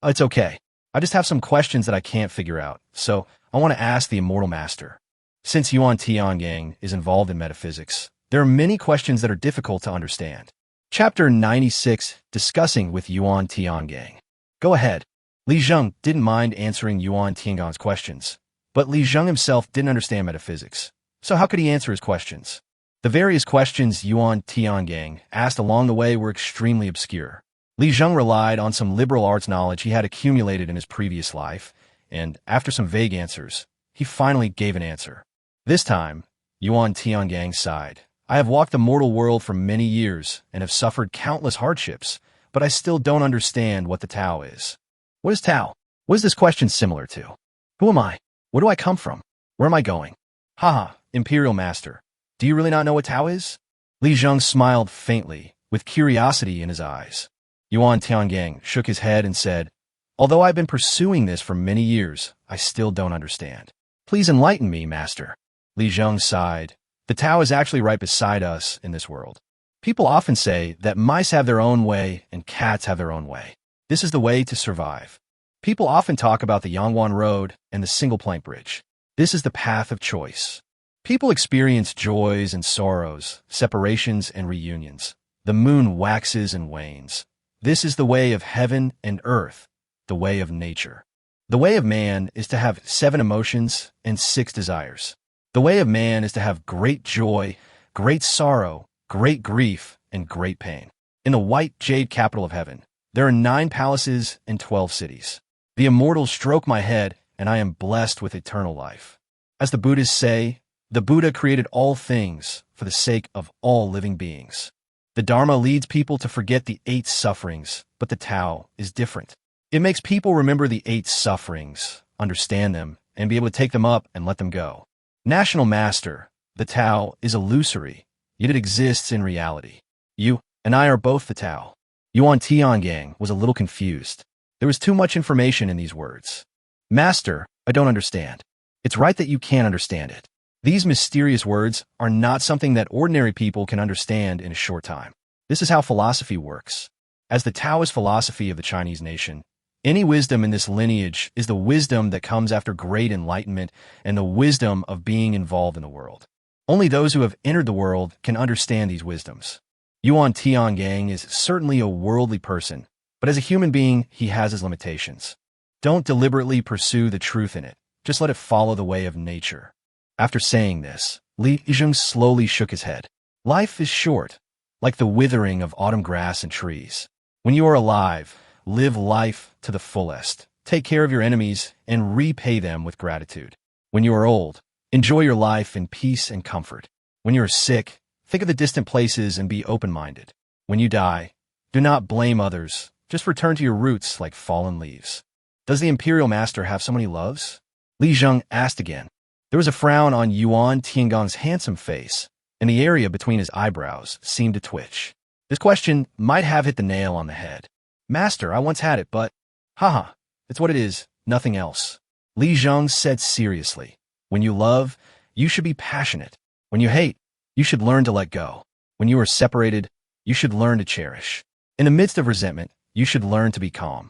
It's okay. I just have some questions that I can't figure out, so I want to ask the Immortal Master. Since Yuan Tiangang is involved in metaphysics, there are many questions that are difficult to understand. Chapter 96, Discussing with Yuan Tiangang. Go ahead. Li Zheng didn't mind answering Yuan Tiangang's questions, but Li Zheng himself didn't understand metaphysics, so how could he answer his questions? The various questions Yuan Tiangang asked along the way were extremely obscure. Li Zheng relied on some liberal arts knowledge he had accumulated in his previous life, and after some vague answers, he finally gave an answer. This time, Yuan Tiangang sighed. I have walked the mortal world for many years and have suffered countless hardships, but I still don't understand what the Tao is. What is Tao? What is this question similar to? Who am I? Where do I come from? Where am I going? Haha, Imperial Master. Do you really not know what Tao is? Li Zheng smiled faintly, with curiosity in his eyes. Yuan Tiangang shook his head and said, although I've been pursuing this for many years, I still don't understand. Please enlighten me, Master. Li Zheng sighed. The Tao is actually right beside us in this world. People often say that mice have their own way and cats have their own way. This is the way to survive. People often talk about the Zhenguan Road and the single-plank bridge. This is the path of choice. People experience joys and sorrows, separations and reunions. The moon waxes and wanes. This is the way of heaven and earth, the way of nature. The way of man is to have 7 emotions and 6 desires. The way of man is to have great joy, great sorrow, great grief, and great pain. In the white jade capital of heaven, there are 9 palaces and 12 cities. The immortals stroke my head, and I am blessed with eternal life. As the Buddhists say, the Buddha created all things for the sake of all living beings. The Dharma leads people to forget the 8 sufferings, but the Tao is different. It makes people remember the 8 sufferings, understand them, and be able to take them up and let them go. National Master, the Tao is illusory, yet it exists in reality. You and I are both the Tao. Yuan Tiangang was a little confused. There was too much information in these words. Master, I don't understand. It's right that you can't understand it. These mysterious words are not something that ordinary people can understand in a short time. This is how philosophy works. As the Taoist philosophy of the Chinese nation, any wisdom in this lineage is the wisdom that comes after great enlightenment and the wisdom of being involved in the world. Only those who have entered the world can understand these wisdoms. Yuan Tiangang is certainly a worldly person, but as a human being, he has his limitations. Don't deliberately pursue the truth in it. Just let it follow the way of nature. After saying this, Li Zheng slowly shook his head. Life is short, like the withering of autumn grass and trees. When you are alive, live life to the fullest. Take care of your enemies and repay them with gratitude. When you are old, enjoy your life in peace and comfort. When you are sick, think of the distant places and be open-minded. When you die, do not blame others. Just return to your roots like fallen leaves. Does the Imperial Master have so many loves? Li Zheng asked again. There was a frown on Yuan Tiangang's handsome face, and the area between his eyebrows seemed to twitch. This question might have hit the nail on the head. Master, I once had it, but... Haha, it's what it is, nothing else. Li Zheng said seriously. When you love, you should be passionate. When you hate, you should learn to let go. When you are separated, you should learn to cherish. In the midst of resentment, you should learn to be calm.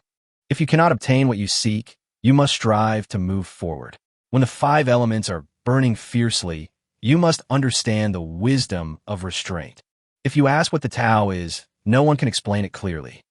If you cannot obtain what you seek, you must strive to move forward. When the 5 elements are burning fiercely, you must understand the wisdom of restraint. If you ask what the Tao is, no one can explain it clearly.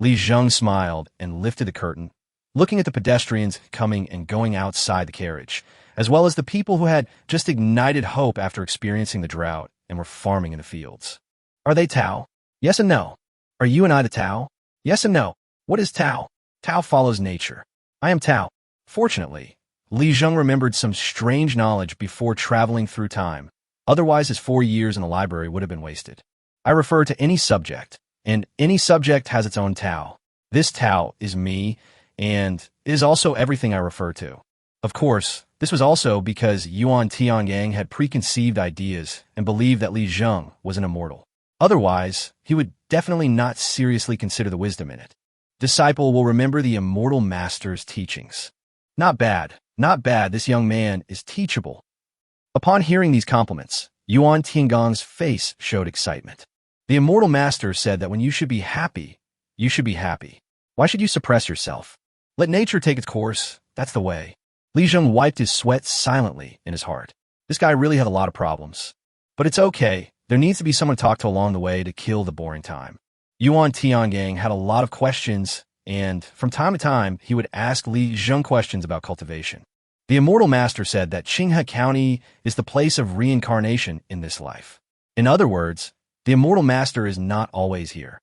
Li Zheng smiled and lifted the curtain, looking at the pedestrians coming and going outside the carriage, as well as the people who had just ignited hope after experiencing the drought and were farming in the fields. Are they Tao? Yes and no. Are you and I the Tao? Yes and no. What is Tao? Tao follows nature. I am Tao. Fortunately, Li Zheng remembered some strange knowledge before traveling through time. Otherwise, his 4 years in the library would have been wasted. I refer to any subject, and any subject has its own Tao. This Tao is me, and is also everything I refer to. Of course, this was also because Yuan Tiangang had preconceived ideas and believed that Li Zheng was an immortal. Otherwise, he would definitely not seriously consider the wisdom in it. Disciple will remember the immortal master's teachings. Not bad. Not bad, this young man is teachable. Upon hearing these compliments, Yuan Tiangang's face showed excitement. The immortal master said that when you should be happy, you should be happy. Why should you suppress yourself? Let nature take its course, that's the way. Li Zheng wiped his sweat silently in his heart. This guy really had a lot of problems. But it's okay, there needs to be someone to talk to along the way to kill the boring time. Yuan Tiangang had a lot of questions, and from time to time, he would ask Li Zheng questions about cultivation. The immortal master said that Qinghe County is the place of reincarnation in this life. In other words, the immortal master is not always here.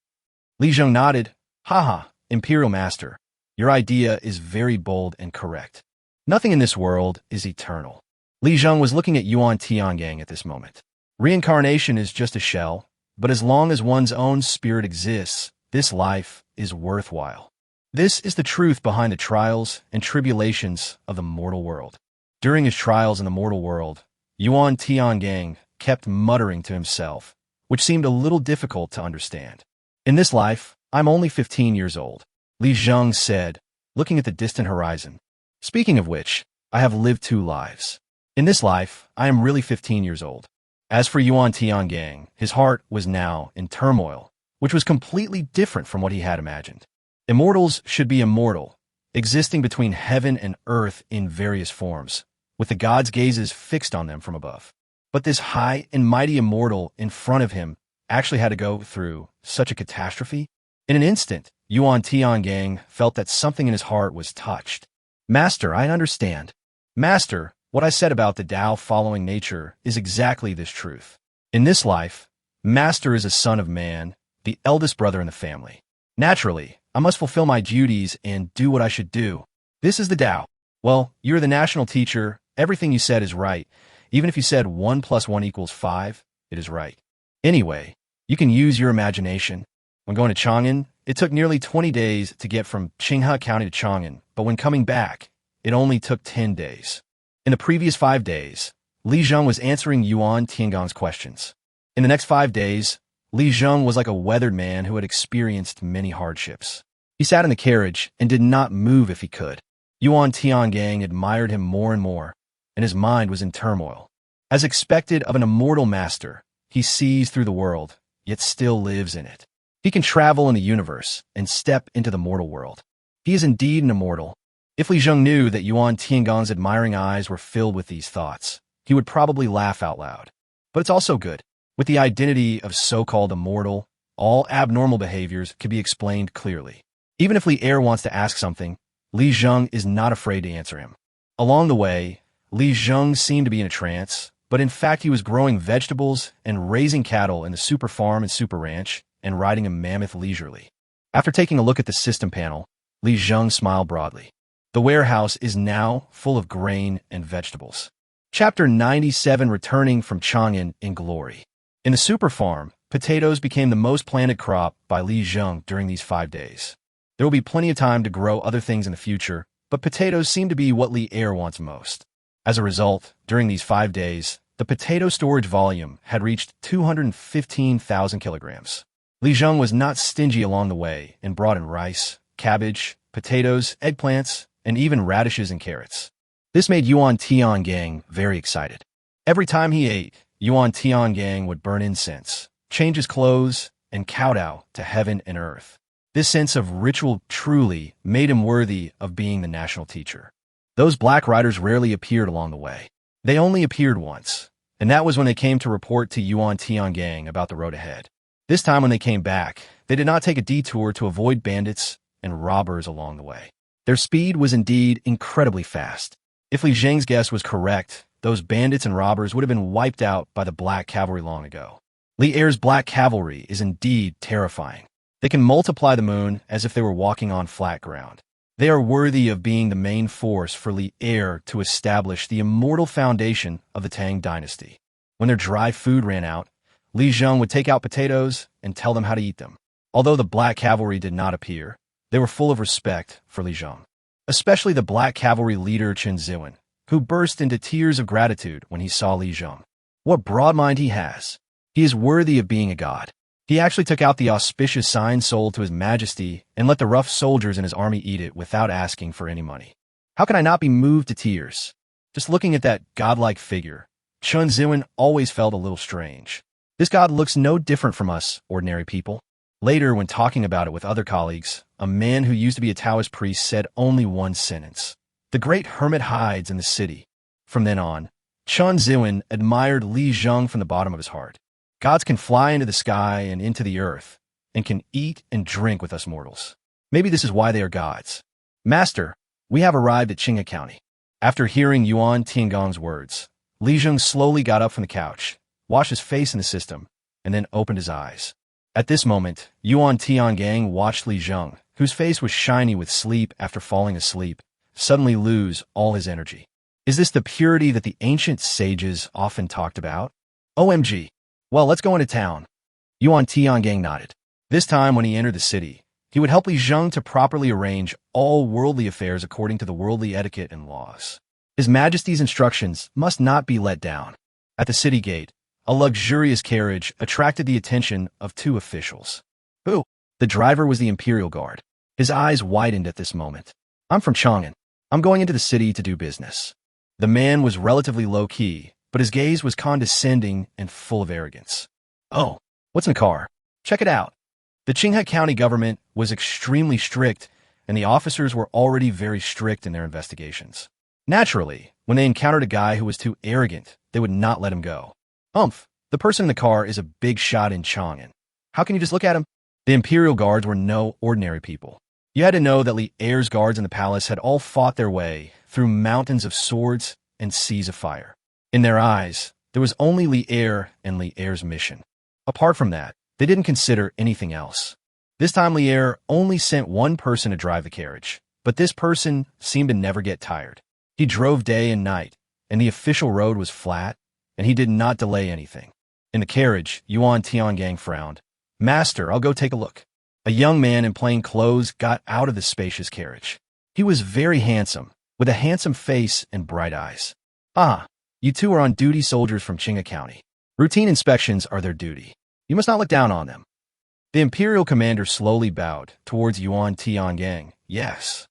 Li Zheng nodded. Haha, Imperial Master, your idea is very bold and correct. Nothing in this world is eternal. Li Zheng was looking at Yuan Tiangang at this moment. Reincarnation is just a shell, but as long as one's own spirit exists, this life is worthwhile. This is the truth behind the trials and tribulations of the mortal world. During his trials in the mortal world, Yuan Tiangang kept muttering to himself, which seemed a little difficult to understand. In this life, I'm only 15 years old, Li Zheng said, looking at the distant horizon. Speaking of which, I have lived 2 lives. In this life, I am really 15 years old. As for Yuan Tiangang, his heart was now in turmoil, which was completely different from what he had imagined. Immortals should be immortal, existing between heaven and earth in various forms, with the gods' gazes fixed on them from above. But this high and mighty immortal in front of him actually had to go through such a catastrophe. In an instant, Yuan Tiangang felt that something in his heart was touched. Master, I understand. Master, what I said about the Tao following nature is exactly this truth. In this life, Master is a son of man, the eldest brother in the family. Naturally, I must fulfill my duties and do what I should do. This is the Tao. Well, you're the national teacher. Everything you said is right. Even if you said 1 + 1 = 5, it is right. Anyway, you can use your imagination. When going to Chang'an, it took nearly 20 days to get from Qinghe County to Chang'an, but when coming back, it only took 10 days. In the previous 5 days, Li Zheng was answering Yuan Tiangang's questions. In the next 5 days, Li Zheng was like a weathered man who had experienced many hardships. He sat in the carriage and did not move if he could. Yuan Tiangang admired him more and more, and his mind was in turmoil. As expected of an immortal master, he sees through the world, yet still lives in it. He can travel in the universe and step into the mortal world. He is indeed an immortal. If Li Zheng knew that Yuan Tiangang's admiring eyes were filled with these thoughts, he would probably laugh out loud. But it's also good. With the identity of so-called immortal, all abnormal behaviors can be explained clearly. Even if Li Er wants to ask something, Li Zheng is not afraid to answer him. Along the way, Li Zheng seemed to be in a trance, but in fact he was growing vegetables and raising cattle in the super farm and super ranch and riding a mammoth leisurely. After taking a look at the system panel, Li Zheng smiled broadly. The warehouse is now full of grain and vegetables. Chapter 97, Returning from Chang'an in Glory. In the super farm, potatoes became the most planted crop by Li Zheng during these 5 days. There will be plenty of time to grow other things in the future, but potatoes seem to be what Li Er wants most. As a result, during these 5 days, the potato storage volume had reached 215,000 kilograms. Li Zheng was not stingy along the way and brought in rice, cabbage, potatoes, eggplants, and even radishes and carrots. This made Yuan Tiangang very excited. Every time he ate, Yuan Tiangang would burn incense, change his clothes, and kowtow to heaven and earth. This sense of ritual truly made him worthy of being the national teacher. Those black riders rarely appeared along the way. They only appeared once, and that was when they came to report to Yuan Tiangang about the road ahead. This time when they came back, they did not take a detour to avoid bandits and robbers along the way. Their speed was indeed incredibly fast. If Li Zheng's guess was correct, those bandits and robbers would have been wiped out by the Black Cavalry long ago. Li Er's Black Cavalry is indeed terrifying. They can multiply the moon as if they were walking on flat ground. They are worthy of being the main force for Li Er to establish the immortal foundation of the Tang dynasty. When their dry food ran out, Li Zheng would take out potatoes and tell them how to eat them. Although the Black Cavalry did not appear, they were full of respect for Li Zheng, especially the Black Cavalry leader Zhenguan, who burst into tears of gratitude when he saw Li Zheng. What broad mind he has! He is worthy of being a god. He actually took out the auspicious sign sold to His Majesty and let the rough soldiers in his army eat it without asking for any money. How can I not be moved to tears? Just looking at that godlike figure, Zhenguan always felt a little strange. This god looks no different from us, ordinary people. Later, when talking about it with other colleagues, a man who used to be a Taoist priest said only one sentence: "The great hermit hides in the city." From then on, Zhenguan admired Li Zheng from the bottom of his heart. Gods can fly into the sky and into the earth, and can eat and drink with us mortals. Maybe this is why they are gods. Master, we have arrived at Qinghe County. After hearing Yuan Tiangang's words, Li Zheng slowly got up from the couch, washed his face in the system, and then opened his eyes. At this moment, Yuan Tiangang watched Li Zheng, whose face was shiny with sleep after falling asleep, suddenly lose all his energy. Is this the purity that the ancient sages often talked about? OMG. Well, let's go into town. Yuan Tiangang nodded. This time when he entered the city, he would help Li Zheng to properly arrange all worldly affairs according to the worldly etiquette and laws. His Majesty's instructions must not be let down. At the city gate, a luxurious carriage attracted the attention of two officials. Who? The driver was the Imperial Guard. His eyes widened at this moment. I'm from Chang'an. I'm going into the city to do business. The man was relatively low-key, but his gaze was condescending and full of arrogance. Oh, what's in the car? Check it out. The Qinghe County government was extremely strict, and the officers were already very strict in their investigations. Naturally, when they encountered a guy who was too arrogant, they would not let him go. The person in the car is a big shot in Chang'an. How can you just look at him? The Imperial Guards were no ordinary people. You had to know that Li Er's guards in the palace had all fought their way through mountains of swords and seas of fire. In their eyes, there was only Li Er and Li Er's mission. Apart from that, they didn't consider anything else. This time Li Er only sent one person to drive the carriage, but this person seemed to never get tired. He drove day and night, and the official road was flat, and he did not delay anything. In the carriage, Yuan Tiangang frowned. Master, I'll go take a look. A young man in plain clothes got out of the spacious carriage. He was very handsome, with a handsome face and bright eyes. Ah, you two are on-duty soldiers from Qinghe County. Routine inspections are their duty. You must not look down on them. The Imperial commander slowly bowed towards Yuan Tiangang. Yes.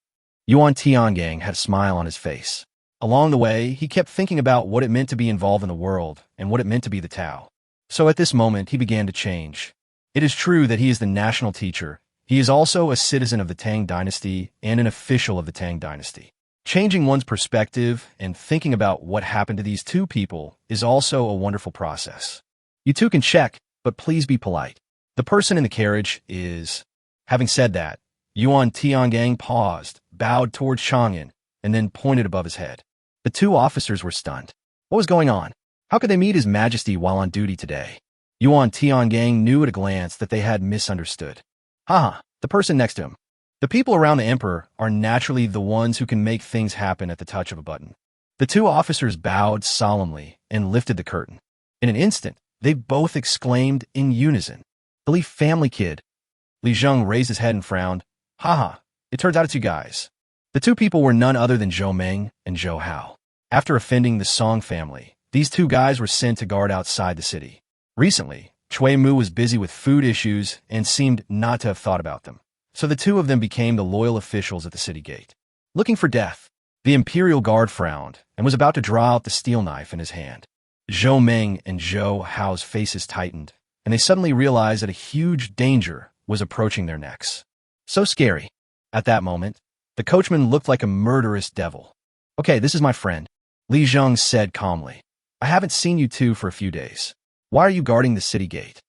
Yuan Tiangang had a smile on his face. Along the way, he kept thinking about what it meant to be involved in the world and what it meant to be the Tao. So at this moment, he began to change. It is true that he is the national teacher. He is also a citizen of the Tang dynasty and an official of the Tang dynasty. Changing one's perspective and thinking about what happened to these two people is also a wonderful process. You two can check, but please be polite. The person in the carriage is... Having said that, Yuan Tiangang paused, bowed towards Chang'an, and then pointed above his head. The two officers were stunned. What was going on? How could they meet His Majesty while on duty today? Yuan Tiangang knew at a glance that they had misunderstood. The person next to him. The people around the emperor are naturally the ones who can make things happen at the touch of a button. The two officers bowed solemnly and lifted the curtain. In an instant, they both exclaimed in unison, "The Li family kid." Li Zheng raised his head and frowned. It turns out it's you guys. The two people were none other than Zhou Meng and Zhou Hao. After offending the Song family, these two guys were sent to guard outside the city. Recently, Chui Mu was busy with food issues and seemed not to have thought about them. So the two of them became the loyal officials at the city gate. Looking for death, the Imperial Guard frowned and was about to draw out the steel knife in his hand. Zhou Meng and Zhou Hao's faces tightened, and they suddenly realized that a huge danger was approaching their necks. So scary. At that moment, the coachman looked like a murderous devil. Okay, this is my friend, Li Zheng said calmly. I haven't seen you two for a few days. Why are you guarding the city gate?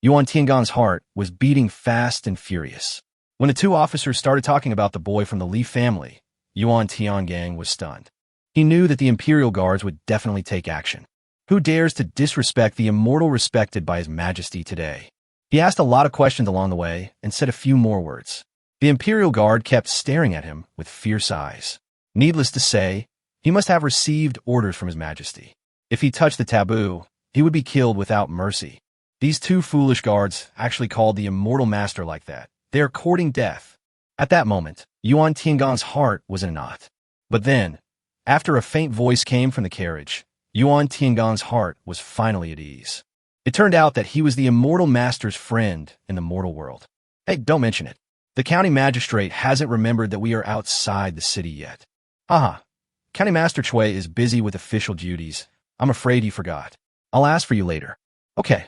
Yuan Tiangang's heart was beating fast and furious. When the two officers started talking about the boy from the Li family, Yuan Tiangang was stunned. He knew that the Imperial Guards would definitely take action. Who dares to disrespect the immortal respected by His Majesty today? He asked a lot of questions along the way and said a few more words. The Imperial Guard kept staring at him with fierce eyes. Needless to say, he must have received orders from His Majesty. If he touched the taboo, he would be killed without mercy. These two foolish guards actually called the immortal master like that. They are courting death. At that moment, Yuan Tiangang's heart was in a knot. But then, after a faint voice came from the carriage, Yuan Tiangang's heart was finally at ease. It turned out that he was the immortal master's friend in the mortal world. Hey, don't mention it. The county magistrate hasn't remembered that we are outside the city yet. County Master Chui is busy with official duties. I'm afraid he forgot. I'll ask for you later. Okay.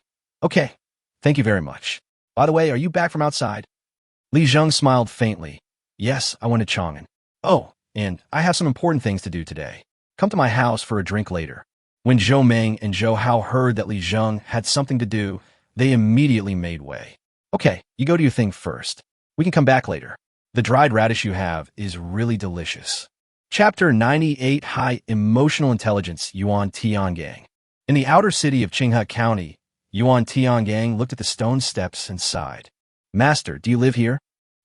Thank you very much. By the way, are you back from outside? Li Zheng smiled faintly. Yes, I went to Chang'an. Oh, and I have some important things to do today. Come to my house for a drink later. When Zhou Meng and Zhou Hao heard that Li Zheng had something to do, they immediately made way. Okay, you go do your thing first. We can come back later. The dried radish you have is really delicious. Chapter 98 High Emotional Intelligence Yuan Tiangang. In the outer city of Qinghe County, Yuan Tiangang looked at the stone steps and sighed. Master, do you live here?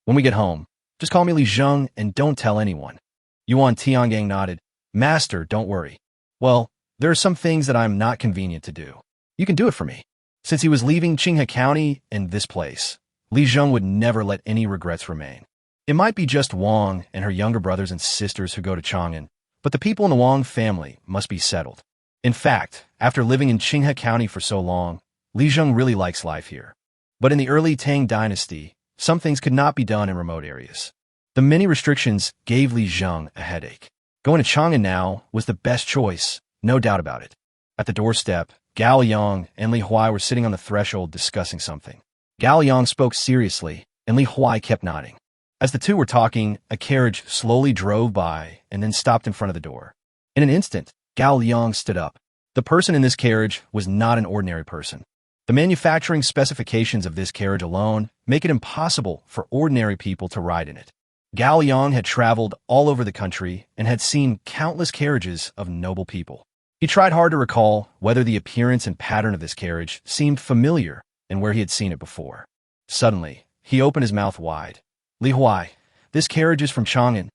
When we get home, just call me Li Zheng and don't tell anyone. Yuan Tiangang nodded. Master, don't worry. Well, there are some things that I'm not convenient to do. You can do it for me. Since he was leaving Qinghe County and this place, Li Zheng would never let any regrets remain. It might be just Wang and her younger brothers and sisters who go to Chang'an, but the people in the Wang family must be settled. In fact, After living in Qinghe County for so long, Li Zheng really likes life here. But in the early Tang dynasty, some things could not be done in remote areas. The many restrictions gave Li Zheng a headache. Going to Chang'an now was the best choice, no doubt about it. At the doorstep, Gao Yang and Li Huai were sitting on the threshold discussing something. Gao Yang spoke seriously, and Li Huai kept nodding. As the two were talking, a carriage slowly drove by and then stopped in front of the door. In an instant, Gao Yang stood up. The person in this carriage was not an ordinary person. The manufacturing specifications of this carriage alone make it impossible for ordinary people to ride in it. Gao Yang had traveled all over the country and had seen countless carriages of noble people. He tried hard to recall whether the appearance and pattern of this carriage seemed familiar and where he had seen it before. Suddenly, he opened his mouth wide. Li Huai, this carriage is from Chang'an.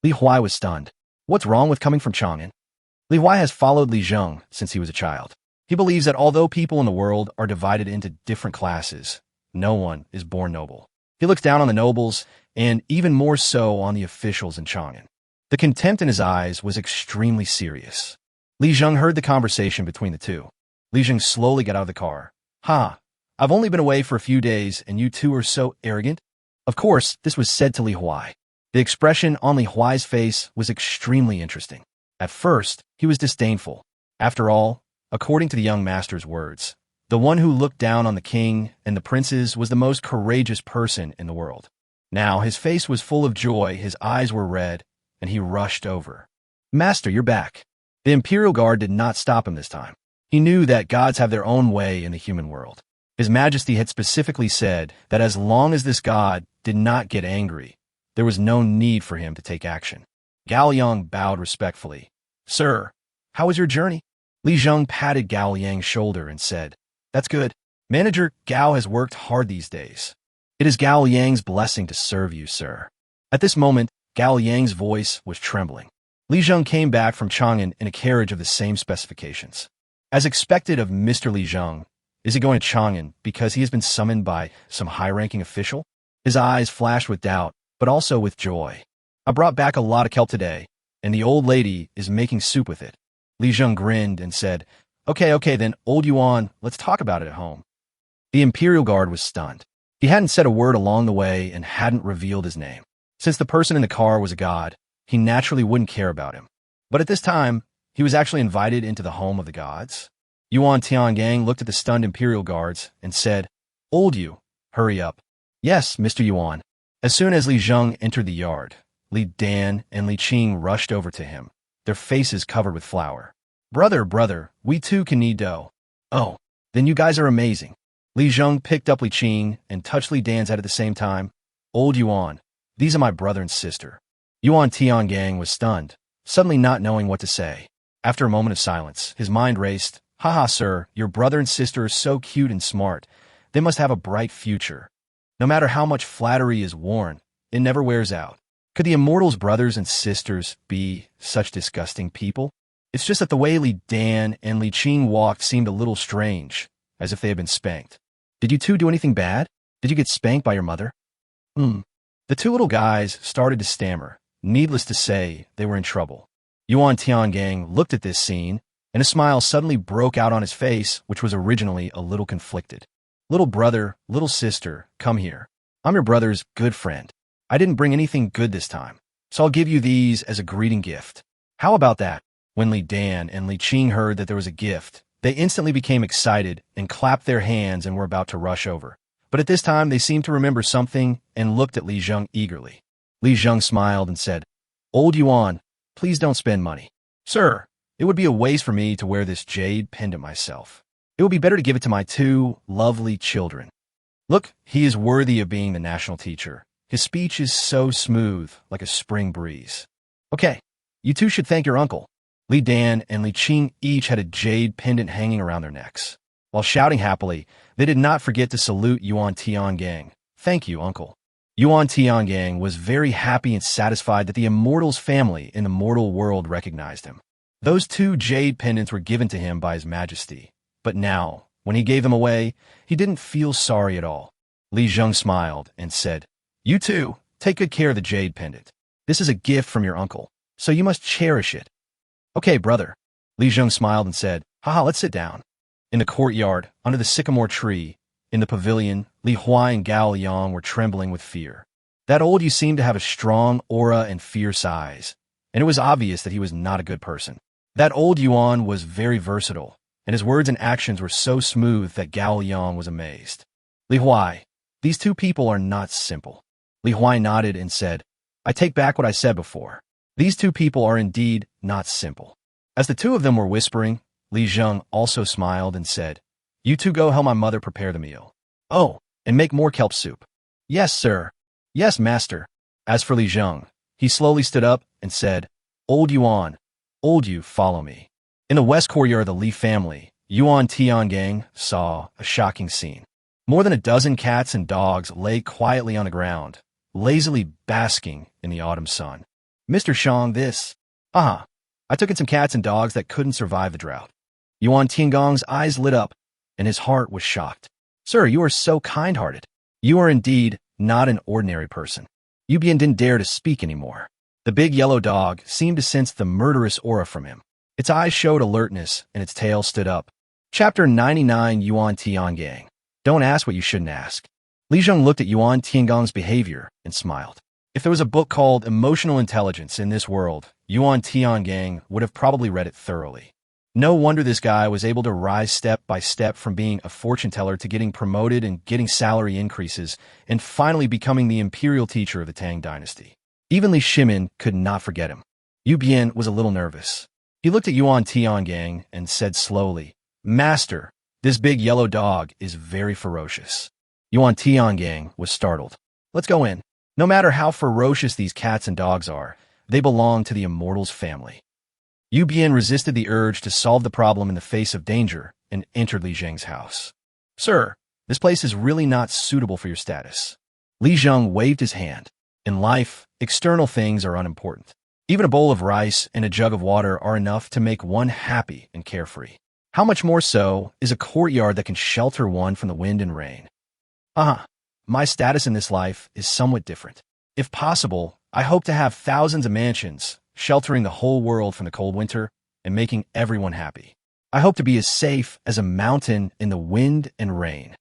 Li Huai was stunned. What's wrong with coming from Chang'an? Li Huai has followed Li Zheng since he was a child. He believes that although people in the world are divided into different classes, no one is born noble. He looks down on the nobles, and even more so on the officials in Chang'an. The contempt in his eyes was extremely serious. Li Zheng heard the conversation between the two. Li Zheng slowly got out of the car. I've only been away for a few days, and you two are so arrogant? Of course, this was said to Li Huai. The expression on Li Huai's face was extremely interesting. At first, he was disdainful. After all, according to the young master's words, the one who looked down on the king and the princes was the most courageous person in the world. Now his face was full of joy, his eyes were red, and he rushed over. Master, you're back. The Imperial Guard did not stop him this time. He knew that gods have their own way in the human world. His Majesty had specifically said that as long as this god did not get angry, there was no need for him to take action. Gao Yang bowed respectfully. Sir, how was your journey? Li Zheng patted Gao Yang's shoulder and said, That's good. Manager Gao has worked hard these days. It is Gao Yang's blessing to serve you, sir. At this moment, Gao Yang's voice was trembling. Li Zheng came back from Chang'an in a carriage of the same specifications. As expected of Mr. Li Zheng, is he going to Chang'an because he has been summoned by some high-ranking official? His eyes flashed with doubt, but also with joy. I brought back a lot of kelp today, and the old lady is making soup with it. Li Zheng grinned and said, Okay, then, old Yuan, let's talk about it at home. The Imperial Guard was stunned. He hadn't said a word along the way and hadn't revealed his name. Since the person in the car was a god, he naturally wouldn't care about him. But at this time, he was actually invited into the home of the gods. Yuan Tiangang looked at the stunned Imperial Guards and said, Old Yu, hurry up. Yes, Mr. Yuan. As soon as Li Zheng entered the yard, Li Dan and Li Qing rushed over to him, their faces covered with flour. Brother, we too can knead dough. Oh, then you guys are amazing. Li Zheng picked up Li Qing and touched Li Dan's head at the same time. Old Yuan, these are my brother and sister. Yuan Tiangang was stunned, suddenly not knowing what to say. After a moment of silence, his mind raced. Haha, sir, your brother and sister are so cute and smart. They must have a bright future. No matter how much flattery is worn, it never wears out. Could the immortals' brothers and sisters be such disgusting people? It's just that the way Li Dan and Li Qing walked seemed a little strange, as if they had been spanked. Did you two do anything bad? Did you get spanked by your mother? The two little guys started to stammer. Needless to say, they were in trouble. Yuan Tiangang looked at this scene, and a smile suddenly broke out on his face, which was originally a little conflicted. Little brother, little sister, come here. I'm your brother's good friend. I didn't bring anything good this time, so I'll give you these as a greeting gift. How about that? When Li Dan and Li Qing heard that there was a gift, they instantly became excited and clapped their hands and were about to rush over. But at this time, they seemed to remember something and looked at Li Zheng eagerly. Li Zheng smiled and said, Old Yuan, please don't spend money. Sir, it would be a waste for me to wear this jade pendant myself. It would be better to give it to my two lovely children. Look, he is worthy of being the national teacher. His speech is so smooth, like a spring breeze. Okay, you two should thank your uncle. Li Dan and Li Qing each had a jade pendant hanging around their necks. While shouting happily, they did not forget to salute Yuan Tiangang. Thank you, uncle. Yuan Tiangang was very happy and satisfied that the immortals family in the mortal world recognized him. Those two jade pendants were given to him by His Majesty. But now, when he gave them away, he didn't feel sorry at all. Li Zheng smiled and said, You too, take good care of the jade pendant. This is a gift from your uncle, so you must cherish it. Okay, brother. Li Zheng smiled and said, Haha, let's sit down. In the courtyard, under the sycamore tree, in the pavilion, Li Huai and Gao Liang were trembling with fear. That old you seemed to have a strong aura and fierce eyes, and it was obvious that he was not a good person. That old Yuan was very versatile, and his words and actions were so smooth that Gao Liang was amazed. Li Huai, these two people are not simple. Li Huai nodded and said, I take back what I said before. These two people are indeed not simple. As the two of them were whispering, Li Zheng also smiled and said, You two go help my mother prepare the meal. Oh, and make more kelp soup. Yes, sir. Yes, master. As for Li Zheng, he slowly stood up and said, Old Yuan, old you, follow me. In the west courtyard of the Li family, Yuan Tiangang saw a shocking scene. More than a dozen cats and dogs lay quietly on the ground, lazily basking in the autumn sun. Mr. Shang, this. I took in some cats and dogs that couldn't survive the drought. Yuan Tiangong's eyes lit up, and his heart was shocked. Sir, you are so kind-hearted. You are indeed not an ordinary person. Yubian didn't dare to speak anymore. The big yellow dog seemed to sense the murderous aura from him. Its eyes showed alertness, and its tail stood up. Chapter 99 Yuan Tiangang. Don't ask what you shouldn't ask. Li Zheng looked at Yuan Tiangong's behavior and smiled. If there was a book called Emotional Intelligence in this world, Yuan Tiangang would have probably read it thoroughly. No wonder this guy was able to rise step by step from being a fortune teller to getting promoted and getting salary increases, and finally becoming the imperial teacher of the Tang dynasty. Even Li Shimin could not forget him. Yu Bian was a little nervous. He looked at Yuan Tiangang and said slowly, Master, this big yellow dog is very ferocious. Yuan Tiangang was startled. Let's go in. No matter how ferocious these cats and dogs are, they belong to the immortals family. Yu Bian resisted the urge to solve the problem in the face of danger and entered Li Zheng's house. Sir, this place is really not suitable for your status. Li Zheng waved his hand. In life, external things are unimportant. Even a bowl of rice and a jug of water are enough to make one happy and carefree. How much more so is a courtyard that can shelter one from the wind and rain? My status in this life is somewhat different. If possible, I hope to have thousands of mansions, sheltering the whole world from the cold winter and making everyone happy. I hope to be as safe as a mountain in the wind and rain.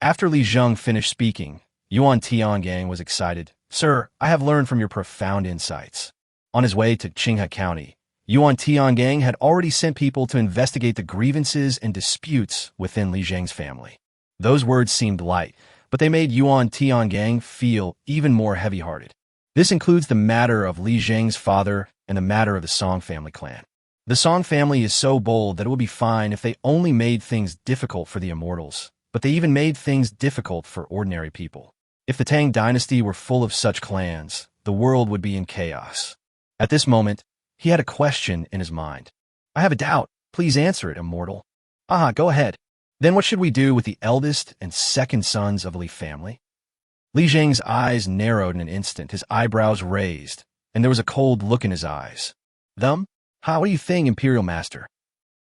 After Li Zheng finished speaking, Yuan Tiangang was excited. Sir, I have learned from your profound insights. On his way to Qinghe County, Yuan Tiangang had already sent people to investigate the grievances and disputes within Li Zheng's family. Those words seemed light, but they made Yuan Tiangang feel even more heavy-hearted. This includes the matter of Li Zheng's father and the matter of the Song family clan. The Song family is so bold that it would be fine if they only made things difficult for the immortals, but they even made things difficult for ordinary people. If the Tang dynasty were full of such clans, the world would be in chaos. At this moment, he had a question in his mind. I have a doubt. Please answer it, immortal. Go ahead. Then what should we do with the eldest and second sons of the Li family? Li Zheng's eyes narrowed in an instant, his eyebrows raised, and there was a cold look in his eyes. Them? What do you think, Imperial Master?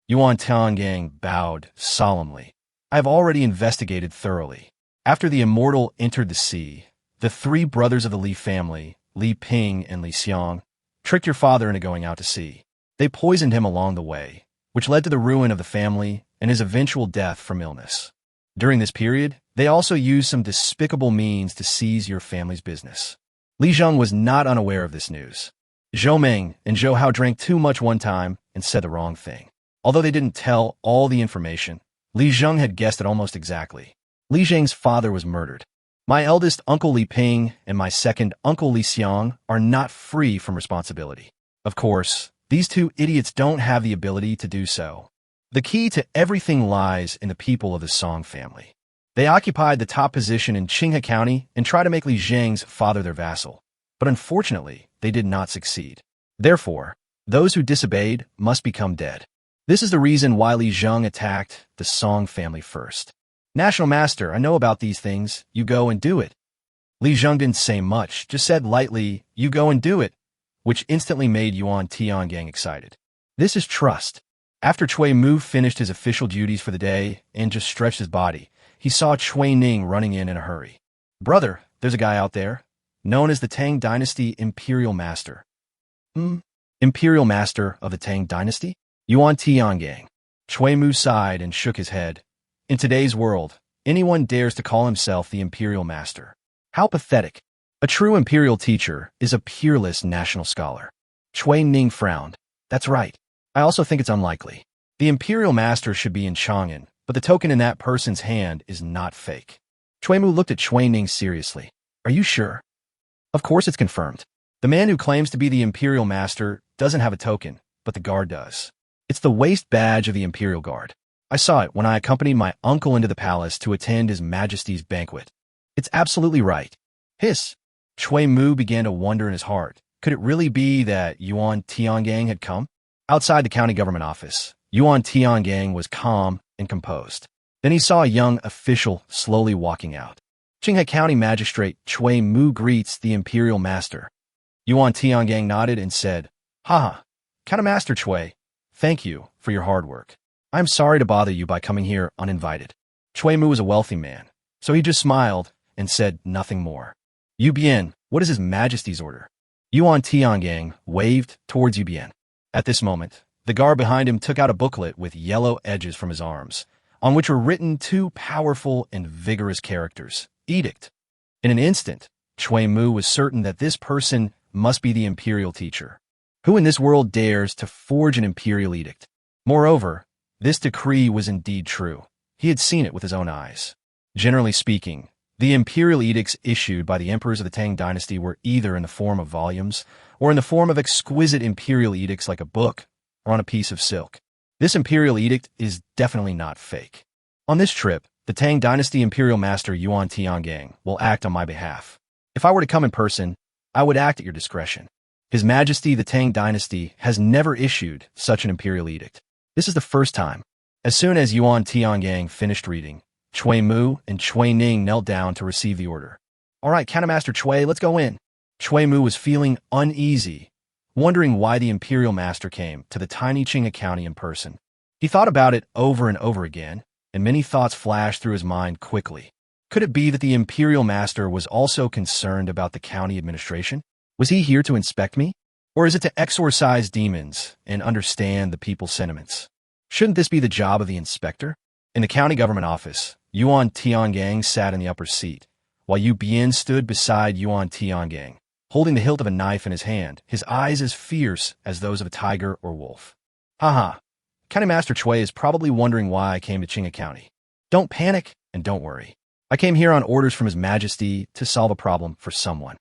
Yuan Tiangang bowed solemnly. I have already investigated thoroughly. After the immortal entered the sea, the three brothers of the Li family, Li Ping and Li Xiang, tricked your father into going out to sea. They poisoned him along the way, which led to the ruin of the family and his eventual death from illness. During this period, they also used some despicable means to seize your family's business. Li Zheng was not unaware of this news. Zhou Meng and Zhou Hao drank too much one time and said the wrong thing. Although they didn't tell all the information, Li Zheng had guessed it almost exactly. Li Zheng's father was murdered. My eldest uncle Li Ping and my second uncle Li Xiang are not free from responsibility. Of course, these two idiots don't have the ability to do so. The key to everything lies in the people of the Song family. They occupied the top position in Qinghe County and tried to make Li Zheng's father their vassal. But unfortunately, they did not succeed. Therefore, those who disobeyed must become dead. This is the reason why Li Zheng attacked the Song family first. National Master, I know about these things. You go and do it. Li Zheng didn't say much, just said lightly, you go and do it, which instantly made Yuan Tiangang excited. This is trust. After Cui Mu finished his official duties for the day and just stretched his body, he saw Cui Ning running in a hurry. Brother, there's a guy out there, known as the Tang Dynasty Imperial Master. Imperial Master of the Tang Dynasty? Yuan Tiangang. Chui Mu sighed and shook his head. In today's world, anyone dares to call himself the imperial master. How pathetic. A true imperial teacher is a peerless national scholar. Chui Ning frowned. That's right. I also think it's unlikely. The imperial master should be in Chang'an, but the token in that person's hand is not fake. Chui Mu looked at Chui Ning seriously. Are you sure? Of course it's confirmed. The man who claims to be the imperial master doesn't have a token, but the guard does. It's the waist badge of the imperial guard. I saw it when I accompanied my uncle into the palace to attend his majesty's banquet. It's absolutely right. Hiss. Chui Mu began to wonder in his heart. Could it really be that Yuan Tiangang had come? Outside the county government office, Yuan Tiangang was calm and composed. Then he saw a young official slowly walking out. Qinghe County Magistrate Chui Mu greets the imperial master. Yuan Tiangang nodded and said, Haha, County Master Chui, thank you for your hard work. I'm sorry to bother you by coming here uninvited. Chui Mu was a wealthy man, so he just smiled and said nothing more. Yu Bian, what is His Majesty's order? Yuan Tiangang waved towards Yu Bian. At this moment, the guard behind him took out a booklet with yellow edges from his arms, on which were written two powerful and vigorous characters, Edict. In an instant, Chui Mu was certain that this person must be the imperial teacher. Who in this world dares to forge an imperial edict? Moreover, this decree was indeed true. He had seen it with his own eyes. Generally speaking, the imperial edicts issued by the emperors of the Tang dynasty were either in the form of volumes or in the form of exquisite imperial edicts like a book or on a piece of silk. This imperial edict is definitely not fake. On this trip, the Tang dynasty imperial master Yuan Tiangang will act on my behalf. If I were to come in person, I would act at your discretion. His Majesty the Tang dynasty has never issued such an imperial edict. This is the first time. As soon as Yuan Tiangang finished reading, Chui Mu and Chui Ning knelt down to receive the order. All right, Counter Master Chui, let's go in. Chui Mu was feeling uneasy, wondering why the imperial master came to the tiny Qinghe County in person. He thought about it over and over again, and many thoughts flashed through his mind quickly. Could it be that the imperial master was also concerned about the county administration? Was he here to inspect me? Or is it to exorcise demons and understand the people's sentiments? Shouldn't this be the job of the inspector? In the county government office, Yuan Tiangang sat in the upper seat, while Yu Bian stood beside Yuan Tiangang, holding the hilt of a knife in his hand, his eyes as fierce as those of a tiger or wolf. Haha, County Master Chui is probably wondering why I came to Qinghe County. Don't panic and don't worry. I came here on orders from His Majesty to solve a problem for someone.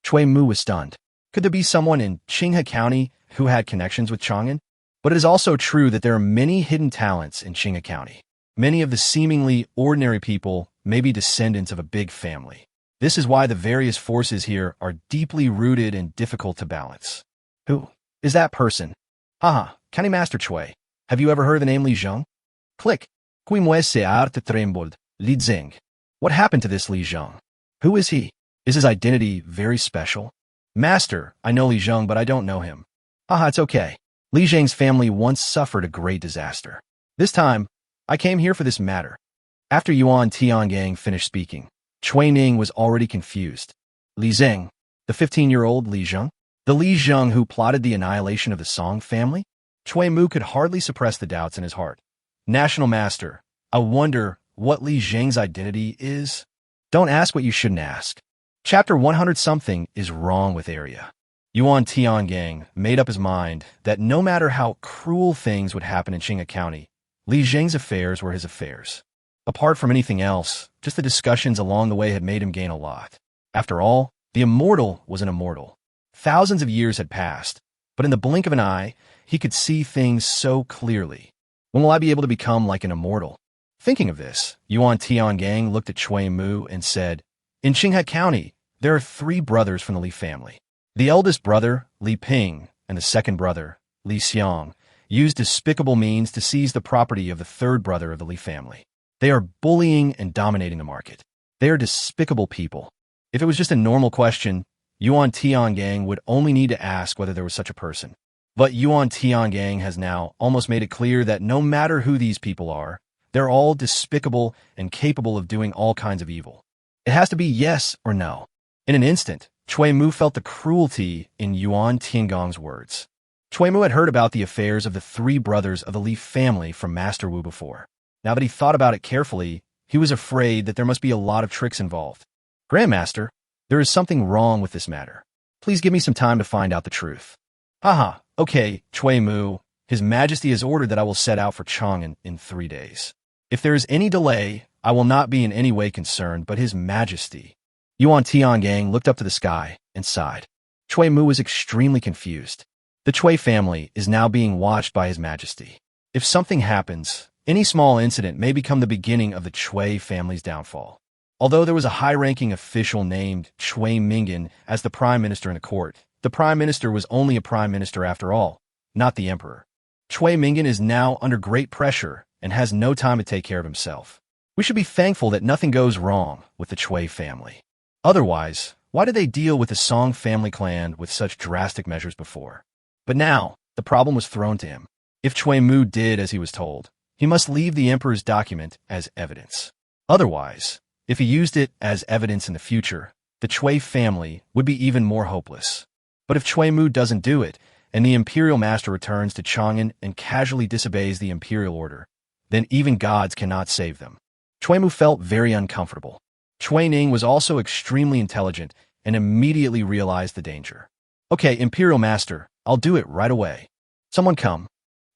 Chui Mu was stunned. Could there be someone in Qinghe County who had connections with Chang'an? But it is also true that there are many hidden talents in Qinghe County. Many of the seemingly ordinary people may be descendants of a big family. This is why the various forces here are deeply rooted and difficult to balance. Who is that person? Haha, County Master Chui. Have you ever heard the name Li Zheng? Click. Qui muese arte trembled, Li Zheng. What happened to this Li Zheng? Who is he? Is his identity very special? Master, I know Li Zheng, but I don't know him. Haha, it's okay. Li Zheng's family once suffered a great disaster. This time, I came here for this matter. After Yuan Tiangang finished speaking, Chui Ning was already confused. Li Zheng, the 15-year-old Li Zheng? The Li Zheng who plotted the annihilation of the Song family? Chui Mu could hardly suppress the doubts in his heart. National Master, I wonder what Li Zheng's identity is? Don't ask what you shouldn't ask. Chapter 100-something is wrong with area. Yuan Tiangang made up his mind that no matter how cruel things would happen in Qinghe County, Li Zheng's affairs were his affairs. Apart from anything else, just the discussions along the way had made him gain a lot. After all, the immortal was an immortal. Thousands of years had passed, but in the blink of an eye, he could see things so clearly. When will I be able to become like an immortal? Thinking of this, Yuan Tiangang looked at Chui Mu and said, in Qinghe County, there are 3 brothers from the Li family. The eldest brother, Li Ping, and the second brother, Li Xiang, used despicable means to seize the property of the 3rd brother of the Li family. They are bullying and dominating the market. They are despicable people. If it was just a normal question, Yuan Tiangang would only need to ask whether there was such a person. But Yuan Tiangang has now almost made it clear that no matter who these people are, they're all despicable and capable of doing all kinds of evil. It has to be yes or no. In an instant, Chui Mu felt the cruelty in Yuan Tiangang's words. Chui Mu had heard about the affairs of the three brothers of the Li family from Master Wu before. Now that he thought about it carefully, he was afraid that there must be a lot of tricks involved. Grandmaster, there is something wrong with this matter. Please give me some time to find out the truth. Haha, okay, Chui Mu. His Majesty has ordered that I will set out for Chang'an in 3 days. If there is any delay, I will not be in any way concerned, but His Majesty. Yuan Tiangang looked up to the sky and sighed. Chui Mu was extremely confused. The Chui family is now being watched by His Majesty. If something happens, any small incident may become the beginning of the Chui family's downfall. Although there was a high-ranking official named Chui Mingyan as the prime minister in the court, the prime minister was only a prime minister after all, not the emperor. Chui Mingyan is now under great pressure and has no time to take care of himself. We should be thankful that nothing goes wrong with the Chui family. Otherwise, why did they deal with the Song family clan with such drastic measures before? But now, the problem was thrown to him. If Chui Mu did as he was told, he must leave the emperor's document as evidence. Otherwise, if he used it as evidence in the future, the Chui family would be even more hopeless. But if Chui Mu doesn't do it, and the imperial master returns to Chang'an and casually disobeys the imperial order, then even gods cannot save them. Chui Mu felt very uncomfortable. Chui Ning was also extremely intelligent and immediately realized the danger. Okay, imperial master, I'll do it right away. Someone come.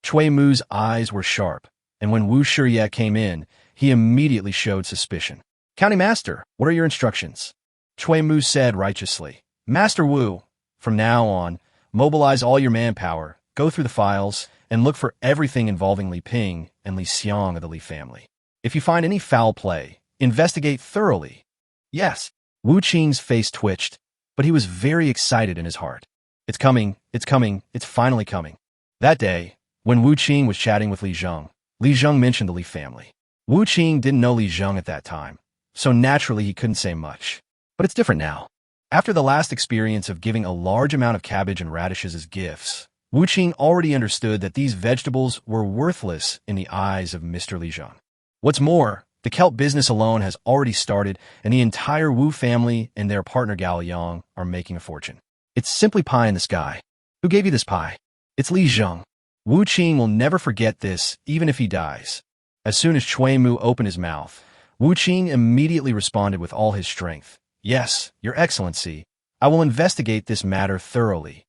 Chui Mu's eyes were sharp, and when Wu Shiye came in, he immediately showed suspicion. County master, what are your instructions? Chui Mu said righteously. Master Wu, from now on, mobilize all your manpower, go through the files, and look for everything involving Li Ping and Li Xiang of the Li family. If you find any foul play, investigate thoroughly. Yes. Wu Qing's face twitched, but he was very excited in his heart. It's coming, it's finally coming. That day, when Wu Qing was chatting with Li Zheng mentioned the Li family. Wu Qing didn't know Li Zheng at that time, so naturally he couldn't say much. But it's different now. After the last experience of giving a large amount of cabbage and radishes as gifts, Wu Qing already understood that these vegetables were worthless in the eyes of Mr. Li Zheng. What's more, the kelp business alone has already started, and the entire Wu family and their partner Gao Yang are making a fortune. It's simply pie in the sky. Who gave you this pie? It's Li Zheng. Wu Qing will never forget this, even if he dies. As soon as Chui Mu opened his mouth, Wu Qing immediately responded with all his strength. Yes, Your Excellency, I will investigate this matter thoroughly.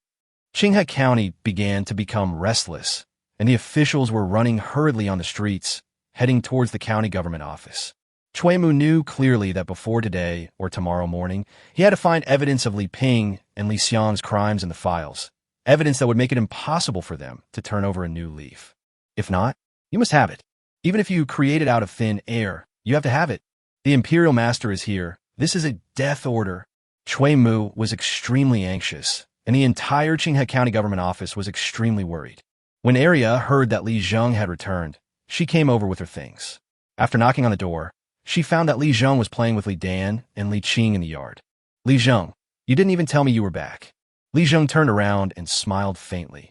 Qinghe County began to become restless, and the officials were running hurriedly on the streets, heading towards the county government office. Chui Mu knew clearly that before today or tomorrow morning, he had to find evidence of Li Ping and Li Xiang's crimes in the files, evidence that would make it impossible for them to turn over a new leaf. If not, you must have it. Even if you create it out of thin air, you have to have it. The imperial master is here. This is a death order. Chui Mu was extremely anxious, and the entire Qinghe County government office was extremely worried. When Arya heard that Li Zheng had returned, she came over with her things. After knocking on the door, she found that Li Zheng was playing with Li Dan and Li Qing in the yard. Li Zheng, you didn't even tell me you were back. Li Zheng turned around and smiled faintly.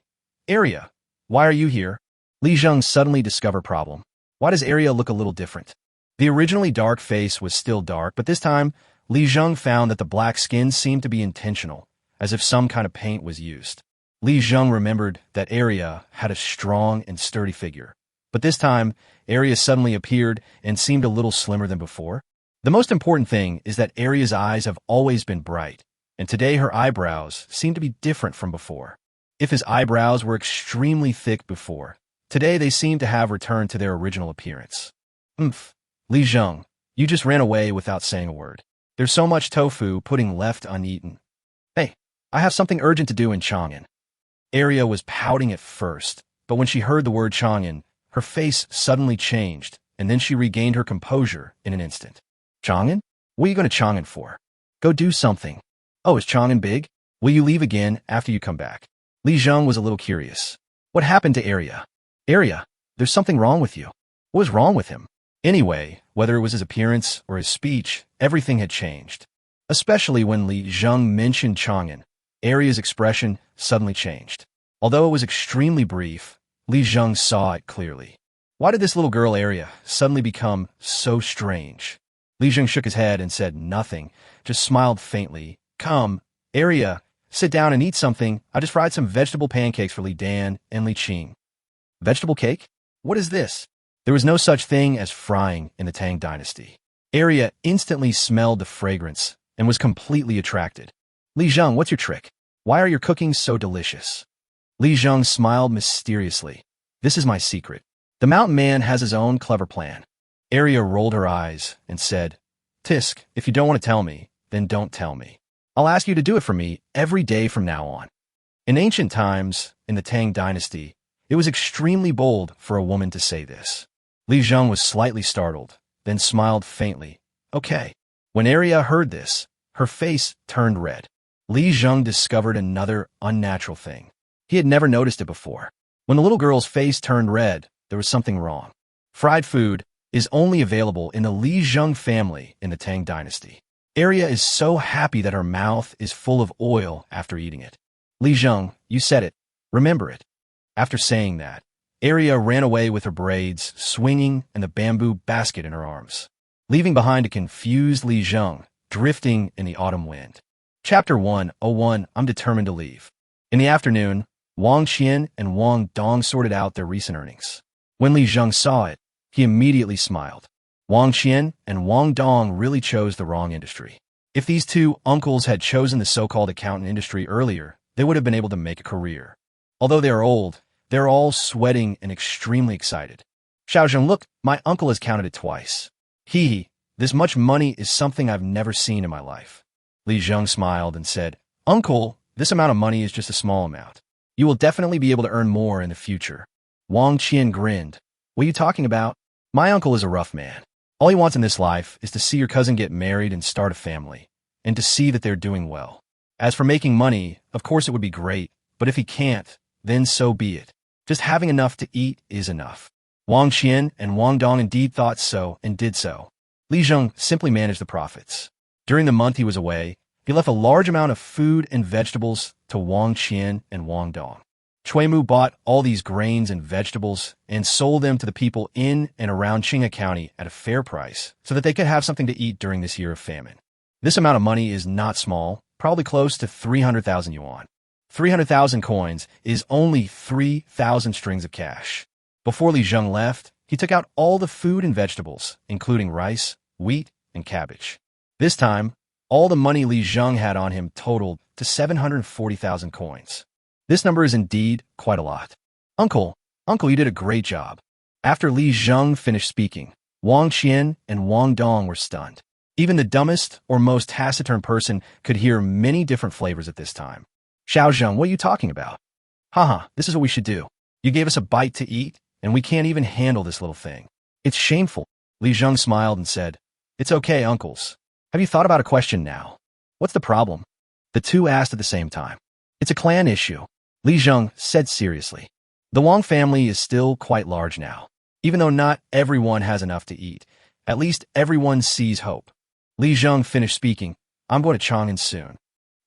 Arya, why are you here? Li Zheng suddenly discovered problem. Why does Arya look a little different? The originally dark face was still dark, but this time, Li Zheng found that the black skin seemed to be intentional, as if some kind of paint was used. Li Zheng remembered that Arya had a strong and sturdy figure. But this time, Arya suddenly appeared and seemed a little slimmer than before. The most important thing is that Arya's eyes have always been bright, and today her eyebrows seem to be different from before. If his eyebrows were extremely thick before, today they seem to have returned to their original appearance. Li Zheng, you just ran away without saying a word. There's so much tofu pudding left uneaten. Hey, I have something urgent to do in Chang'an. Arya was pouting at first, but when she heard the word Chang'an, her face suddenly changed, and then she regained her composure in an instant. Chang'an? What are you going to Chang'an for? Go do something. Oh, is Chang'an big? Will you leave again after you come back? Li Zheng was a little curious. What happened to Arya? Arya, there's something wrong with you. What was wrong with him? Anyway, whether it was his appearance or his speech, everything had changed. Especially when Li Zheng mentioned Chang'an, Arya's expression suddenly changed. Although it was extremely brief, Li Zheng saw it clearly. Why did this little girl Arya suddenly become so strange? Li Zheng shook his head and said nothing, just smiled faintly. Come, Arya, Sit down and eat something. I just fried some vegetable pancakes for Li Dan and Li Qing. Vegetable cake? What is this? There was no such thing as frying in the Tang dynasty. Arya instantly smelled the fragrance and was completely attracted. Li Zheng, what's your trick? Why are your cookings so delicious? Li Zheng smiled mysteriously. This is my secret. The mountain man has his own clever plan. Arya rolled her eyes and said, Tisk, if you don't want to tell me, then don't tell me. I'll ask you to do it for me every day from now on. In ancient times, in the Tang dynasty, it was extremely bold for a woman to say this. Li Zheng was slightly startled, then smiled faintly. Okay. When Arya heard this, her face turned red. Li Zheng discovered another unnatural thing. He had never noticed it before. When the little girl's face turned red, there was something wrong. Fried food is only available in the Li Zheng family in the Tang dynasty. Arya is so happy that her mouth is full of oil after eating it. Li Zheng, you said it. Remember it. After saying that, Arya ran away with her braids swinging and the bamboo basket in her arms, leaving behind a confused Li Zheng drifting in the autumn wind. Chapter 101, I'm determined to leave. In the afternoon, Wang Qian and Wang Dong sorted out their recent earnings. When Li Zheng saw it, he immediately smiled. Wang Qian and Wang Dong really chose the wrong industry. If these two uncles had chosen the so-called accountant industry earlier, they would have been able to make a career. Although they are old, they're all sweating and extremely excited. Xiaozheng, look, my uncle has counted it twice. Hee, this much money is something I've never seen in my life. Li Zheng smiled and said, Uncle, this amount of money is just a small amount. You will definitely be able to earn more in the future. Wang Qian grinned. What are you talking about? My uncle is a rough man. All he wants in this life is to see your cousin get married and start a family, and to see that they're doing well. As for making money, of course it would be great, but if he can't, then so be it. Just having enough to eat is enough. Wang Qian and Wang Dong indeed thought so and did so. Li Zheng simply managed the profits. During the month he was away, he left a large amount of food and vegetables to Wang Qian and Wang Dong. Cui Mu bought all these grains and vegetables and sold them to the people in and around Qinghe County at a fair price so that they could have something to eat during this year of famine. This amount of money is not small, probably close to 300,000 yuan. 300,000 coins is only 3,000 strings of cash. Before Li Zheng left, he took out all the food and vegetables, including rice, wheat, and cabbage. This time, all the money Li Zheng had on him totaled to 740,000 coins. This number is indeed quite a lot. Uncle, you did a great job. After Li Zheng finished speaking, Wang Qian and Wang Dong were stunned. Even the dumbest or most taciturn person could hear many different flavors at this time. Xiaozheng, what are you talking about? Haha, this is what we should do. You gave us a bite to eat, and we can't even handle this little thing. It's shameful. Li Zheng smiled and said, It's okay, uncles. Have you thought about a question now? What's the problem? The two asked at the same time. It's a clan issue. Li Zheng said seriously. The Wang family is still quite large now. Even though not everyone has enough to eat, at least everyone sees hope. Li Zheng finished speaking. I'm going to Chang'an soon.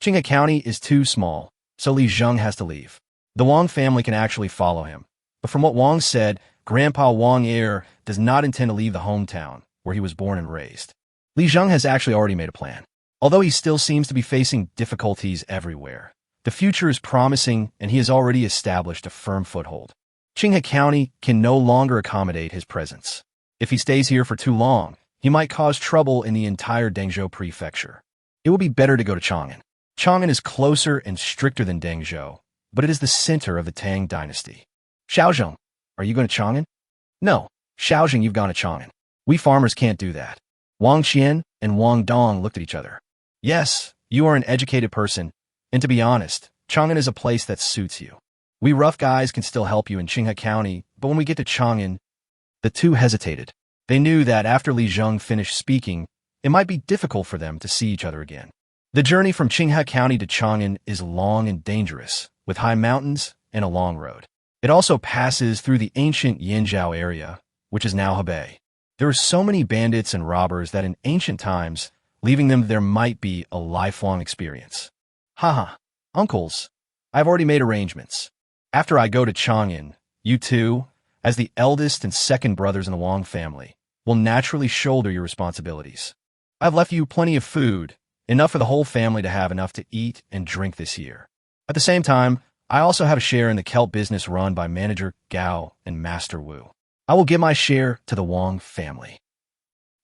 Qinghe County is too small, so Li Zheng has to leave. The Wang family can actually follow him. But from what Wang said, Grandpa Wang Heir does not intend to leave the hometown where he was born and raised. Li Zheng has actually already made a plan. Although he still seems to be facing difficulties everywhere, the future is promising and he has already established a firm foothold. Qinghe County can no longer accommodate his presence. If he stays here for too long, he might cause trouble in the entire Dengzhou prefecture. It will be better to go to Chang'an. Chang'an is closer and stricter than Dengzhou, but it is the center of the Tang dynasty. Xiaozheng, are you going to Chang'an? No, Xiaozheng, you've gone to Chang'an. We farmers can't do that. Wang Qian and Wang Dong looked at each other. Yes, you are an educated person, and to be honest, Chang'an is a place that suits you. We rough guys can still help you in Qinghe County, but when we get to Chang'an, the two hesitated. They knew that after Li Zheng finished speaking, it might be difficult for them to see each other again. The journey from Qinghe County to Chang'an is long and dangerous, with high mountains and a long road. It also passes through the ancient Yanzhou area, which is now Hebei. There are so many bandits and robbers that in ancient times, leaving them there might be a lifelong experience. Haha, uncles, I've already made arrangements. After I go to Chang'an, you two, as the eldest and second brothers in the Wang family, will naturally shoulder your responsibilities. I've left you plenty of food, enough for the whole family to have enough to eat and drink this year. At the same time, I also have a share in the kelp business run by manager Gao and Master Wu. I will give my share to the Wang family."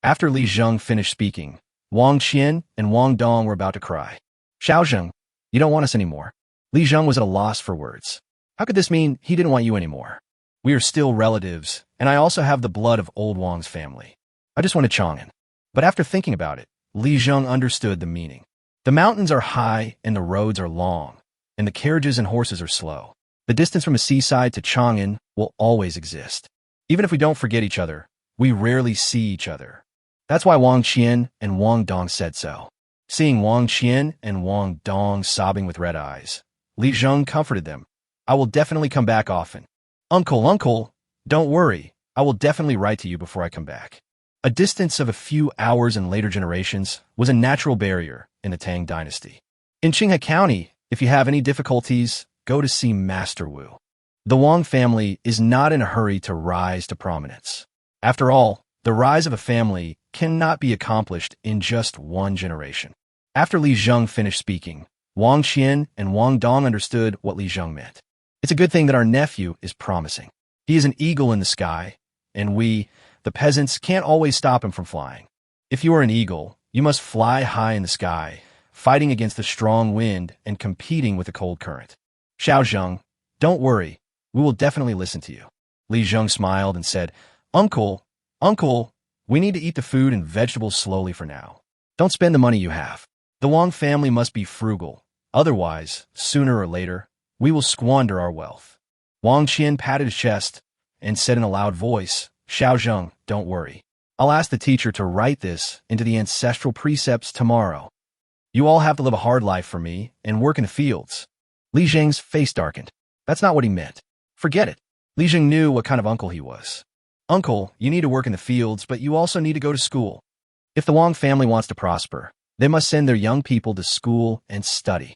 After Li Zheng finished speaking, Wang Qian and Wang Dong were about to cry. "Xiao Zheng, you don't want us anymore." Li Zheng was at a loss for words. How could this mean he didn't want you anymore? We are still relatives, and I also have the blood of old Wang's family. I just wanted Chang'an. But after thinking about it, Li Zheng understood the meaning. The mountains are high and the roads are long, and the carriages and horses are slow. The distance from a seaside to Chang'an will always exist. Even if we don't forget each other, we rarely see each other. That's why Wang Qian and Wang Dong said so. Seeing Wang Qian and Wang Dong sobbing with red eyes, Li Zheng comforted them. "I will definitely come back often. Uncle, don't worry. I will definitely write to you before I come back." A distance of a few hours in later generations was a natural barrier in the Tang dynasty. In Qinghe County, if you have any difficulties, go to see Master Wu. The Wang family is not in a hurry to rise to prominence. After all, the rise of a family cannot be accomplished in just one generation. After Li Zheng finished speaking, Wang Qian and Wang Dong understood what Li Zheng meant. It's a good thing that our nephew is promising. He is an eagle in the sky, and we, the peasants, can't always stop him from flying. If you are an eagle, you must fly high in the sky, fighting against the strong wind and competing with the cold current. Xiao Zheng, don't worry. We will definitely listen to you." Li Zheng smiled and said, Uncle, we need to eat the food and vegetables slowly for now. Don't spend the money you have. The Wang family must be frugal. Otherwise, sooner or later, we will squander our wealth." Wang Qian patted his chest and said in a loud voice, "Xiao Zheng, don't worry. I'll ask the teacher to write this into the ancestral precepts tomorrow. You all have to live a hard life for me and work in the fields." Li Zheng's face darkened. That's not what he meant. Forget it. Li Zheng knew what kind of uncle he was. "Uncle, you need to work in the fields, but you also need to go to school. If the Wang family wants to prosper, they must send their young people to school and study."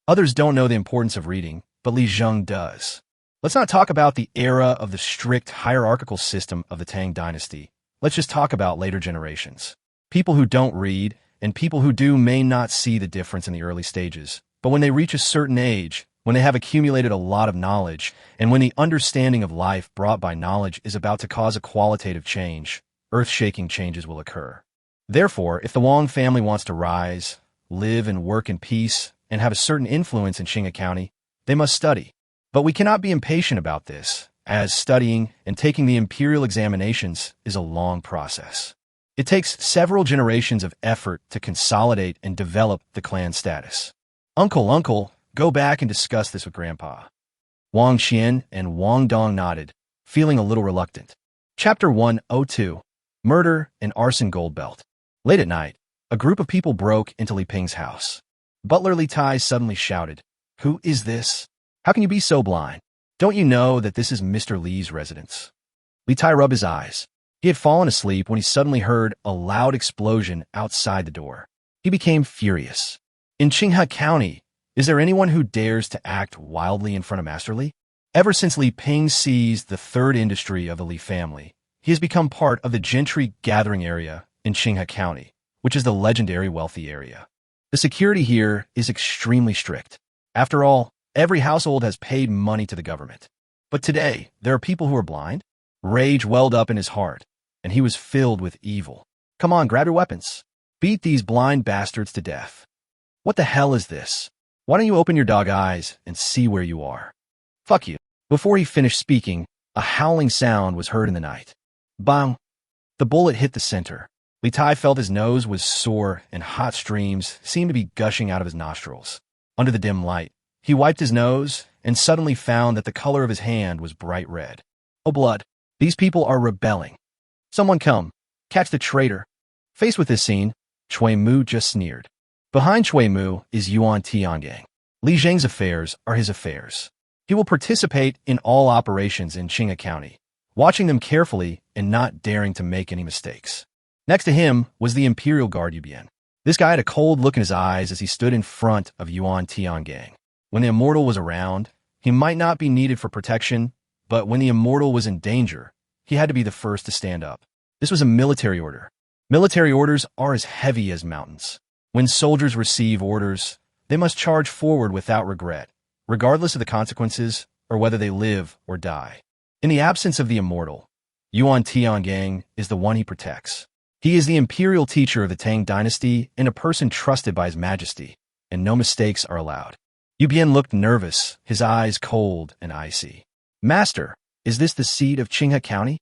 Others don't know the importance of reading, but Li Zheng does. Let's not talk about the era of the strict hierarchical system of the Tang dynasty. Let's just talk about later generations. People who don't read and people who do may not see the difference in the early stages, but when they reach a certain age, when they have accumulated a lot of knowledge, and when the understanding of life brought by knowledge is about to cause a qualitative change, earth-shaking changes will occur. Therefore, if the Wang family wants to rise, live and work in peace, and have a certain influence in Qinghe County, they must study. But we cannot be impatient about this, as studying and taking the imperial examinations is a long process. It takes several generations of effort to consolidate and develop the clan status. Uncle, go back and discuss this with Grandpa." Wang Qian and Wang Dong nodded, feeling a little reluctant. Chapter 102, Murder and Arson Gold Belt. Late at night, a group of people broke into Li Ping's house. Butler Li Tai suddenly shouted, "Who is this? How can you be so blind? Don't you know that this is Mr. Li's residence?" Li Tai rubbed his eyes. He had fallen asleep when he suddenly heard a loud explosion outside the door. He became furious. In Qinghe County, is there anyone who dares to act wildly in front of Master Li? Ever since Li Ping seized the third industry of the Li family, he has become part of the gentry gathering area in Qinghe County, which is the legendary wealthy area. The security here is extremely strict. After all, every household has paid money to the government. But today, there are people who are blind. Rage welled up in his heart, and he was filled with evil. "Come on, grab your weapons. Beat these blind bastards to death. What the hell is this? Why don't you open your dog eyes and see where you are? Fuck you." Before he finished speaking, a howling sound was heard in the night. Bang! The bullet hit the center. Li Tai felt his nose was sore and hot streams seemed to be gushing out of his nostrils. Under the dim light, he wiped his nose and suddenly found that the color of his hand was bright red. Oh, blood. These people are rebelling. Someone come. Catch the traitor. Faced with this scene, Chui Mu just sneered. Behind Chui Mu is Yuan Tiangang. Li Zheng's affairs are his affairs. He will participate in all operations in Qinghe County, watching them carefully and not daring to make any mistakes. Next to him was the Imperial Guard Yubian. This guy had a cold look in his eyes as he stood in front of Yuan Tiangang. When the immortal was around, he might not be needed for protection, but when the immortal was in danger, he had to be the first to stand up. This was a military order. Military orders are as heavy as mountains. When soldiers receive orders, they must charge forward without regret, regardless of the consequences or whether they live or die. In the absence of the immortal, Yuan Tiangang is the one he protects. He is the imperial teacher of the Tang dynasty and a person trusted by His Majesty, and no mistakes are allowed. Yu Bian looked nervous, his eyes cold and icy. Master, is this the seat of Qinghe County?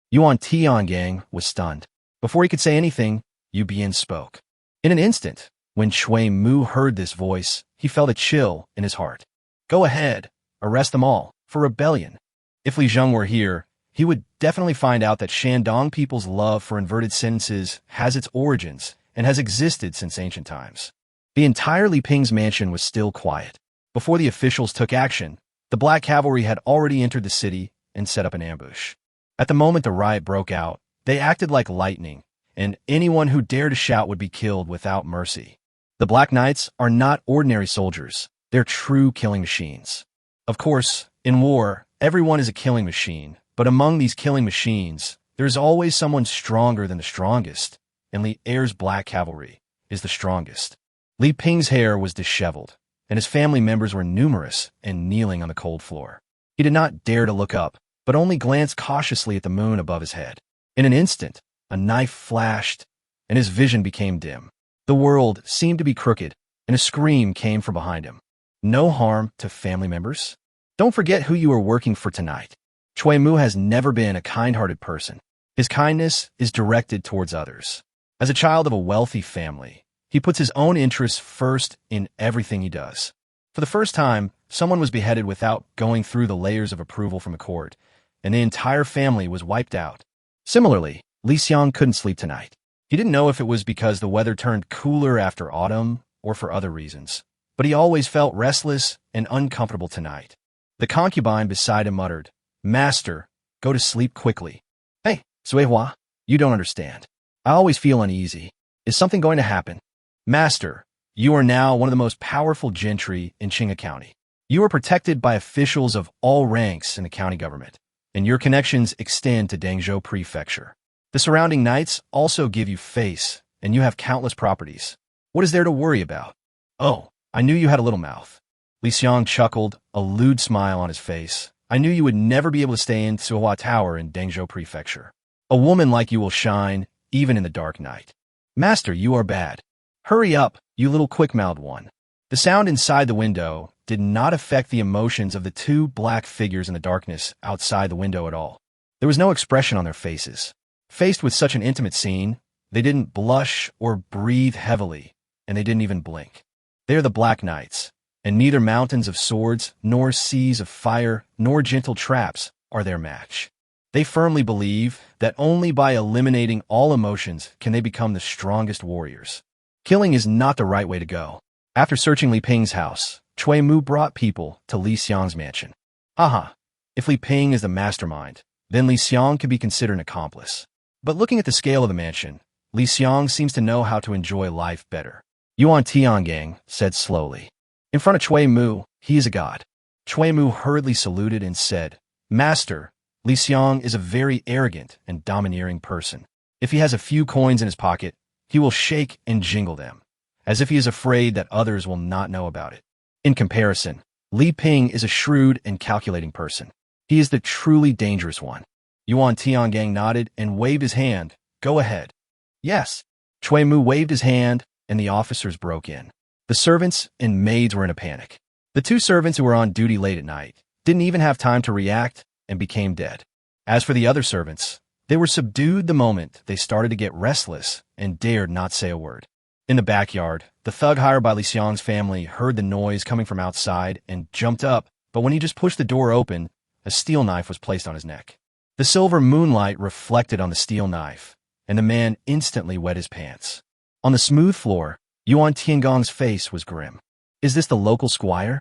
Yuan Tiangang was stunned. Before he could say anything, Yu Bian spoke. In an instant, when Cui Mu heard this voice, he felt a chill in his heart. Go ahead, arrest them all, for rebellion. If Li Zheng were here, he would definitely find out that Shandong people's love for inverted sentences has its origins and has existed since ancient times. The entire Li Ping's mansion was still quiet. Before the officials took action, the Black Cavalry had already entered the city and set up an ambush. At the moment the riot broke out, they acted like lightning, and anyone who dared to shout would be killed without mercy. The Black Knights are not ordinary soldiers, they're true killing machines. Of course, in war, everyone is a killing machine, but among these killing machines, there's always someone stronger than the strongest, and Li Er's Black Cavalry is the strongest. Li Ping's hair was disheveled, and his family members were numerous and kneeling on the cold floor. He did not dare to look up, but only glanced cautiously at the moon above his head. In an instant, a knife flashed, and his vision became dim. The world seemed to be crooked, and a scream came from behind him. No harm to family members? Don't forget who you are working for tonight. Cui Mu has never been a kind-hearted person. His kindness is directed towards others. As a child of a wealthy family, he puts his own interests first in everything he does. For the first time, someone was beheaded without going through the layers of approval from a court, and the entire family was wiped out. Similarly, Li Xiang couldn't sleep tonight. He didn't know if it was because the weather turned cooler after autumn or for other reasons, but he always felt restless and uncomfortable tonight. The concubine beside him muttered, Master, go to sleep quickly. Hey, Sui Hua, you don't understand. I always feel uneasy. Is something going to happen? Master, you are now one of the most powerful gentry in Qinghe County. You are protected by officials of all ranks in the county government, and your connections extend to Dangzhou Prefecture. The surrounding knights also give you face, and you have countless properties. What is there to worry about? Oh, I knew you had a little mouth. Li Xiang chuckled, a lewd smile on his face. I knew you would never be able to stay in Suhua Tower in Dangzhou Prefecture. A woman like you will shine, even in the dark night. Master, you are bad. Hurry up, you little quick-mouthed one. The sound inside the window did not affect the emotions of the two black figures in the darkness outside the window at all. There was no expression on their faces. Faced with such an intimate scene, they didn't blush or breathe heavily, and they didn't even blink. They are the Black Knights, and neither mountains of swords, nor seas of fire, nor gentle traps are their match. They firmly believe that only by eliminating all emotions can they become the strongest warriors. Killing is not the right way to go. After searching Li Ping's house, Cui Mu brought people to Li Xiang's mansion. Haha, if Li Ping is the mastermind, then Li Xiang could be considered an accomplice. But looking at the scale of the mansion, Li Xiang seems to know how to enjoy life better. Yuan Tiangang said slowly. In front of Cui Mu, he is a god. Cui Mu hurriedly saluted and said, Master, Li Xiang is a very arrogant and domineering person. If he has a few coins in his pocket, he will shake and jingle them, as if he is afraid that others will not know about it. In comparison, Li Ping is a shrewd and calculating person. He is the truly dangerous one. Yuan Tiangang nodded and waved his hand. Go ahead. Yes. Cui Mu waved his hand, and the officers broke in. The servants and maids were in a panic. The two servants who were on duty late at night didn't even have time to react and became dead. As for the other servants, they were subdued the moment they started to get restless and dared not say a word. In the backyard, the thug hired by Li Xiang's family heard the noise coming from outside and jumped up, but when he just pushed the door open, a steel knife was placed on his neck. The silver moonlight reflected on the steel knife, and the man instantly wet his pants. On the smooth floor, Yuan Tiangong's face was grim. Is this the local squire?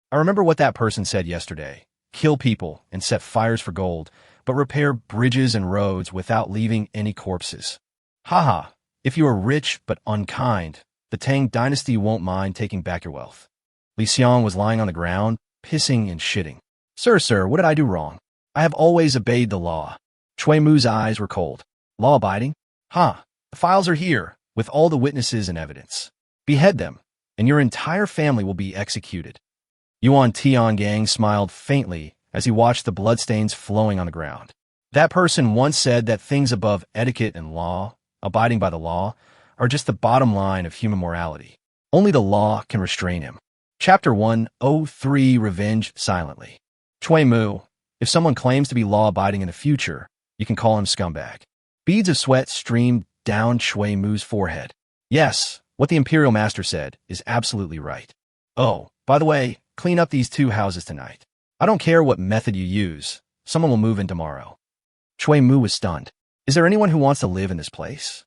I remember what that person said yesterday. Kill people and set fires for gold, but repair bridges and roads without leaving any corpses. Haha, if you are rich but unkind, the Tang dynasty won't mind taking back your wealth. Li Xiang was lying on the ground, pissing and shitting. Sir, what did I do wrong? I have always obeyed the law. Cui Mu's eyes were cold. Law-abiding? The files are here, with all the witnesses and evidence. Behead them, and your entire family will be executed. Yuan Tiangang smiled faintly as he watched the bloodstains flowing on the ground. That person once said that things above etiquette and law, abiding by the law, are just the bottom line of human morality. Only the law can restrain him. Chapter 103 Revenge Silently. Chui Mu, if someone claims to be law-abiding in the future, you can call him scumbag. Beads of sweat streamed down Chui Mu's forehead. Yes, what the Imperial Master said is absolutely right. Oh, by the way, clean up these 2 houses tonight. I don't care what method you use. Someone will move in tomorrow. Chui Mu was stunned. Is there anyone who wants to live in this place?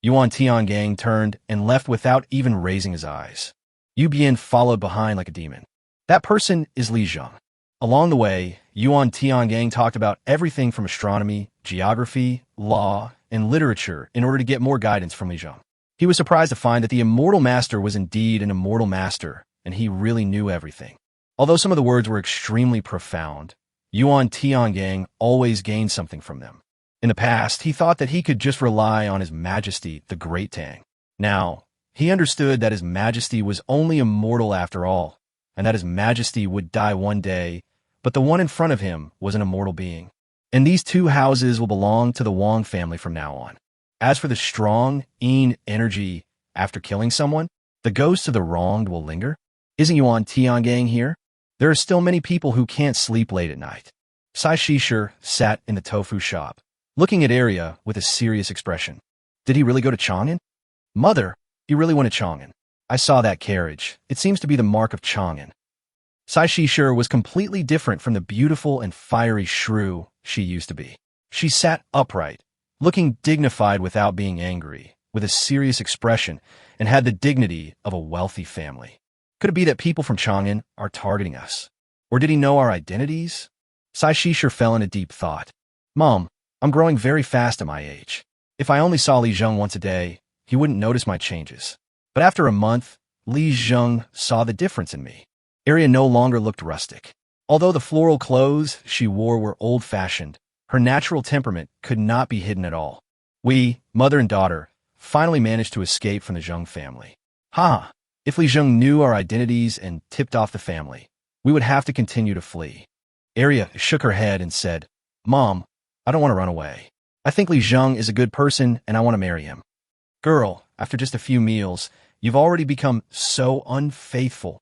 Yuan Tiangang turned and left without even raising his eyes. Yu Bian followed behind like a demon. That person is Li Zheng. Along the way, Yuan Tiangang talked about everything from astronomy, geography, law, and literature in order to get more guidance from Li Zheng. He was surprised to find that the immortal master was indeed an immortal master, and he really knew everything. Although some of the words were extremely profound, Yuan Tiangang always gained something from them. In the past, he thought that he could just rely on His Majesty, the Great Tang. Now, he understood that His Majesty was only immortal after all, and that His Majesty would die one day, but the one in front of him was an immortal being. And these 2 houses will belong to the Wang family from now on. As for the strong, Yin energy after killing someone, the ghosts of the wronged will linger. Isn't Yuan Tiangang here? There are still many people who can't sleep late at night. Sai Shisher sat in the tofu shop, looking at Arya with a serious expression. Did he really go to Chang'an? Mother, he really went to Chang'an. I saw that carriage. It seems to be the mark of Chang'an. Sai Shisher was completely different from the beautiful and fiery shrew she used to be. She sat upright, looking dignified without being angry, with a serious expression, and had the dignity of a wealthy family. Could it be that people from Chang'an are targeting us? Or did he know our identities? Sai Shisher fell into deep thought. Mom, I'm growing very fast at my age. If I only saw Li Zheng once a day, he wouldn't notice my changes. But after a month, Li Zheng saw the difference in me. Arya no longer looked rustic. Although the floral clothes she wore were old-fashioned, her natural temperament could not be hidden at all. We, mother and daughter, finally managed to escape from the Zheng family. If Li Zheng knew our identities and tipped off the family, we would have to continue to flee. Arya shook her head and said, Mom, I don't want to run away. I think Li Zheng is a good person and I want to marry him. Girl, after just a few meals, you've already become so unfaithful.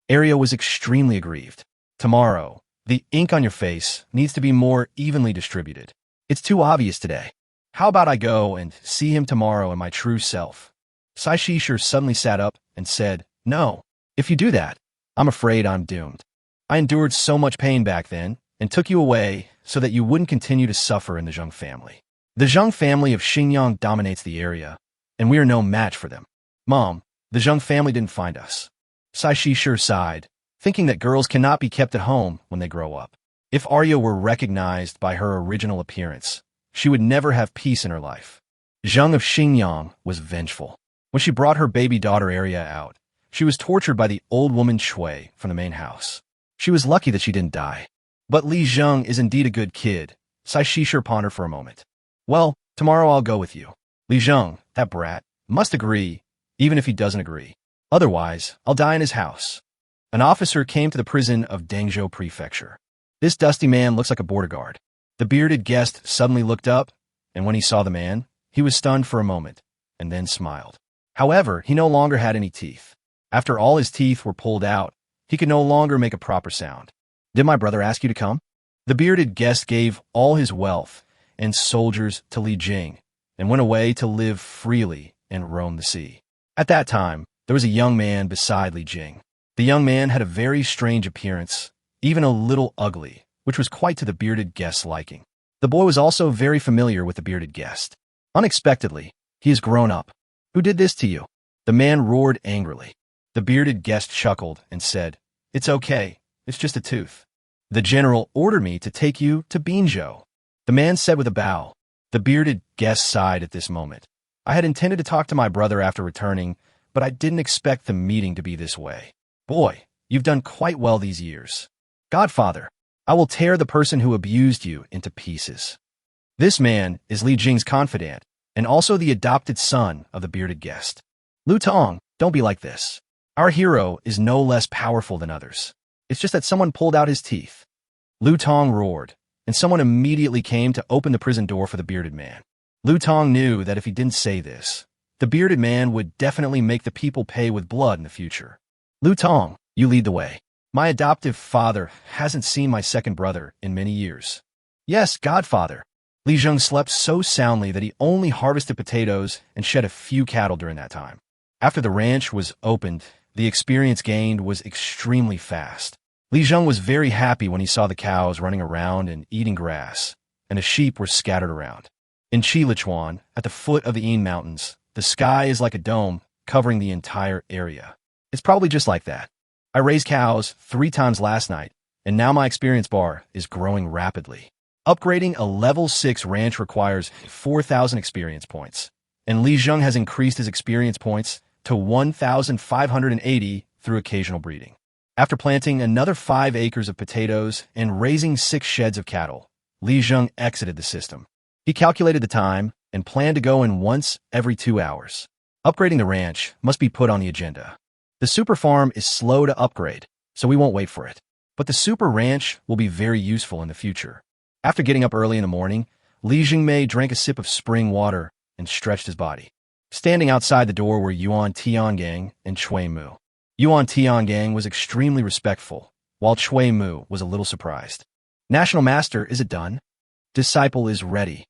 Arya was extremely aggrieved. Tomorrow, the ink on your face needs to be more evenly distributed. It's too obvious today. How about I go and see him tomorrow in my true self? Sai Shisher suddenly sat up and said, No, if you do that, I'm afraid I'm doomed. I endured so much pain back then and took you away so that you wouldn't continue to suffer in the Zheng family. The Zheng family of Xinjiang dominates the area, and we are no match for them. Mom, the Zheng family didn't find us. Sai Shisher sighed, thinking that girls cannot be kept at home when they grow up. If Arya were recognized by her original appearance, she would never have peace in her life. Zheng of Xinjiang was vengeful. When she brought her baby daughter Arya out, she was tortured by the old woman Chui from the main house. She was lucky that she didn't die. But Li Zheng is indeed a good kid. Sai Shisher pondered for a moment. Well, tomorrow I'll go with you. Li Zheng, that brat, must agree, even if he doesn't agree. Otherwise, I'll die in his house. An officer came to the prison of Dangzhou Prefecture. This dusty man looks like a border guard. The bearded guest suddenly looked up, and when he saw the man, he was stunned for a moment, and then smiled. However, he no longer had any teeth. After all his teeth were pulled out, he could no longer make a proper sound. Did my brother ask you to come? The bearded guest gave all his wealth and soldiers to Li Jing, and went away to live freely and roam the sea. At that time, there was a young man beside Li Jing. The young man had a very strange appearance, even a little ugly, which was quite to the bearded guest's liking. The boy was also very familiar with the bearded guest. Unexpectedly, he has grown up. Who did this to you? The man roared angrily. The bearded guest chuckled and said, It's okay. It's just a tooth. The general ordered me to take you to Binzhou. The man said with a bow. The bearded guest sighed at this moment. I had intended to talk to my brother after returning, but I didn't expect the meeting to be this way. Boy, you've done quite well these years. Godfather, I will tear the person who abused you into pieces. This man is Li Jing's confidant, and also the adopted son of the bearded guest. Lu Tong, Don't be like this. Our hero is no less powerful than others. It's just that someone pulled out his teeth. Lu Tong roared, and someone immediately came to open the prison door for the bearded man. Lu Tong knew that if he didn't say this, the bearded man would definitely make the people pay with blood in the future. Lu Tong, you lead the way. My adoptive father hasn't seen my second brother in many years. Yes, godfather. Li Zheng slept so soundly that he only harvested potatoes and shed a few cattle during that time. After the ranch was opened, the experience gained was extremely fast. Li Zheng was very happy when he saw the cows running around and eating grass, and the sheep were scattered around. In Qinghe, at the foot of the Yin Mountains, the sky is like a dome covering the entire area. It's probably just like that. I raised cows 3 times last night, and now my experience bar is growing rapidly. Upgrading a level 6 ranch requires 4,000 experience points, and Li Zheng has increased his experience points to 1,580 through occasional breeding. After planting another 5 acres of potatoes and raising 6 sheds of cattle, Li Zheng exited the system. He calculated the time and planned to go in once every 2 hours. Upgrading the ranch must be put on the agenda. The super farm is slow to upgrade, so we won't wait for it. But the super ranch will be very useful in the future. After getting up early in the morning, Li Jingmei drank a sip of spring water and stretched his body. Standing outside the door were Yuan Tiangang and Chui Mu. Yuan Tiangang was extremely respectful, while Chui Mu was a little surprised. National Master, is it done? Disciple is ready.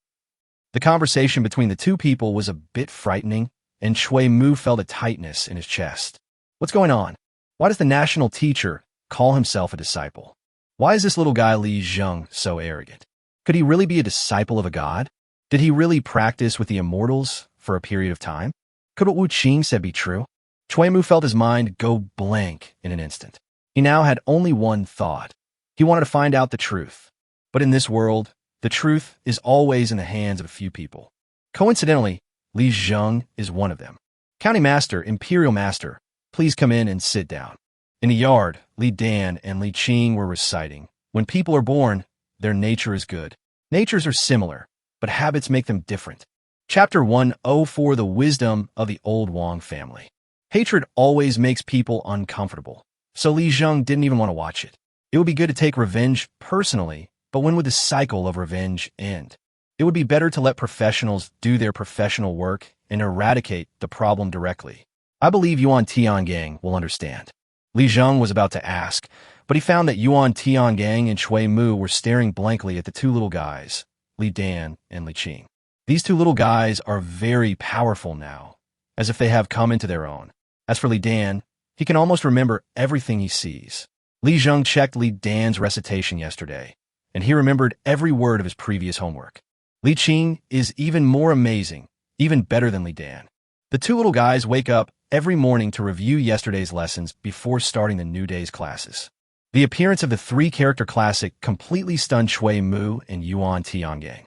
The conversation between the two people was a bit frightening, and Chui Mu felt a tightness in his chest. What's going on? Why does the national teacher call himself a disciple? Why is this little guy Li Zheng so arrogant? Could he really be a disciple of a god? Did he really practice with the immortals for a period of time? Could what Wu Qing said be true? Chui Mu felt his mind go blank in an instant. He now had only one thought. He wanted to find out the truth. But in this world, the truth is always in the hands of a few people. Coincidentally, Li Zheng is one of them. County Master, Imperial Master, please come in and sit down. In the yard, Li Dan and Li Qing were reciting. When people are born, their nature is good. Natures are similar, but habits make them different. Chapter 104, The Wisdom of the Old Wang Family. Hatred always makes people uncomfortable, so Li Zheng didn't even want to watch it. It would be good to take revenge personally, but when would the cycle of revenge end? It would be better to let professionals do their professional work and eradicate the problem directly. I believe Yuan Tiangang will understand. Li Zheng was about to ask, but he found that Yuan Tiangang and Chui Mu were staring blankly at the two little guys, Li Dan and Li Qing. These two little guys are very powerful now, as if they have come into their own. As for Li Dan, he can almost remember everything he sees. Li Zheng checked Li Dan's recitation yesterday, and he remembered every word of his previous homework. Li Qing is even more amazing, even better than Li Dan. The two little guys wake up every morning to review yesterday's lessons before starting the new day's classes. The appearance of the 3-character classic completely stunned Chui Mu and Yuan Tiangang.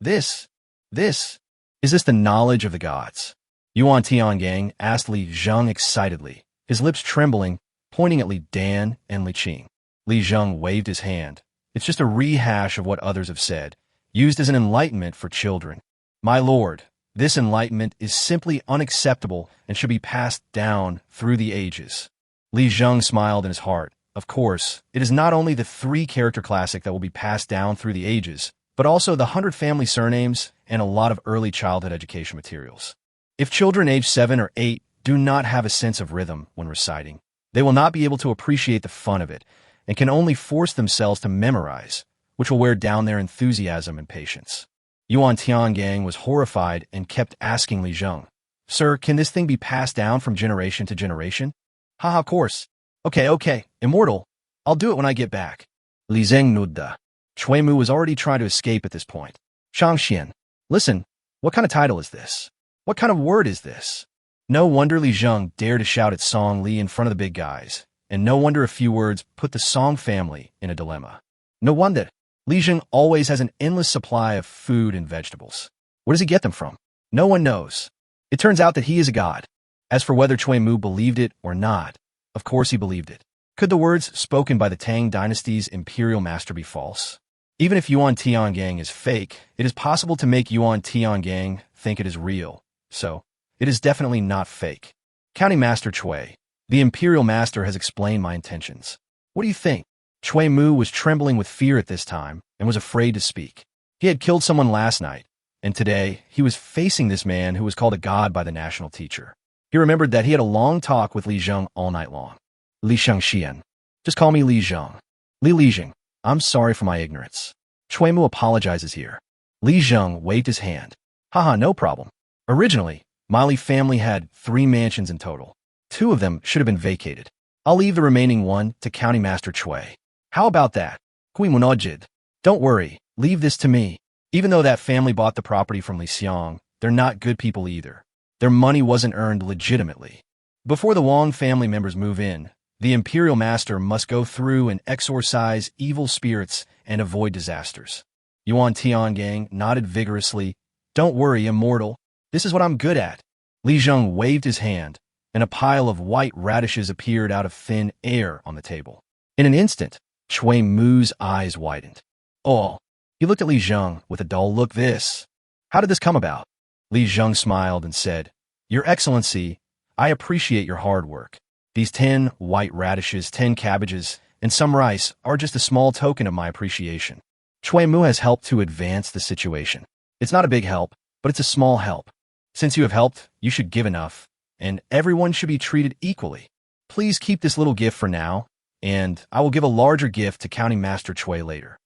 Is this the knowledge of the gods? Yuan Tiangang asked Li Zheng excitedly, his lips trembling, pointing at Li Dan and Li Qing. Li Zheng waved his hand. It's just a rehash of what others have said, used as an enlightenment for children. My lord, this enlightenment is simply unacceptable and should be passed down through the ages. Li Zheng smiled in his heart. Of course, it is not only the 3-character classic that will be passed down through the ages, but also the 100 family surnames and a lot of early childhood education materials. If children age 7 or 8 do not have a sense of rhythm when reciting, they will not be able to appreciate the fun of it and can only force themselves to memorize, which will wear down their enthusiasm and patience. Yuan Tiangang was horrified and kept asking Li Zheng, Sir, can this thing be passed down from generation to generation? Haha, of course. Okay, immortal. I'll do it when I get back. Li Zheng nodded. Chui Mu was already trying to escape at this point. Shangxian, listen, what kind of title is this? What kind of word is this? No wonder Li Zheng dared to shout at Song Li in front of the big guys, and no wonder a few words put the Song family in a dilemma. No wonder. Li Zheng always has an endless supply of food and vegetables. Where does he get them from? No one knows. It turns out that he is a god. As for whether Chui Mu believed it or not, of course he believed it. Could the words spoken by the Tang dynasty's imperial master be false? Even if Yuan Tiangang is fake, it is possible to make Yuan Tiangang think it is real. So, it is definitely not fake. County Master Chui, the Imperial Master has explained my intentions. What do you think? Chui Mu was trembling with fear at this time and was afraid to speak. He had killed someone last night, and today he was facing this man who was called a god by the national teacher. He remembered that he had a long talk with Li Zheng all night long. Li Shangxian. Just call me Li Zheng. Li Zheng, I'm sorry for my ignorance. Chui Mu apologizes here. Li Zheng waved his hand. Haha, no problem. Originally, my Li family had 3 mansions in total. 2 of them should have been vacated. I'll leave the remaining one to County Master Chui. How about that? Kui Munojid. Don't worry, leave this to me. Even though that family bought the property from Li Xiong, they're not good people either. Their money wasn't earned legitimately. Before the Wang family members move in, the Imperial Master must go through and exorcise evil spirits and avoid disasters. Yuan Tiangang nodded vigorously. Don't worry, immortal. This is what I'm good at. Li Zheng waved his hand, and a pile of white radishes appeared out of thin air on the table. In an instant, Chui Mu's eyes widened. Oh, he looked at Li Zheng with a dull look. How did this come about? Li Zheng smiled and said, Your Excellency, I appreciate your hard work. These 10 white radishes, 10 cabbages, and some rice are just a small token of my appreciation. Chui Mu has helped to advance the situation. It's not a big help, but it's a small help. Since you have helped, you should give enough, and everyone should be treated equally. Please keep this little gift for now, and I will give a larger gift to County Master Chui later.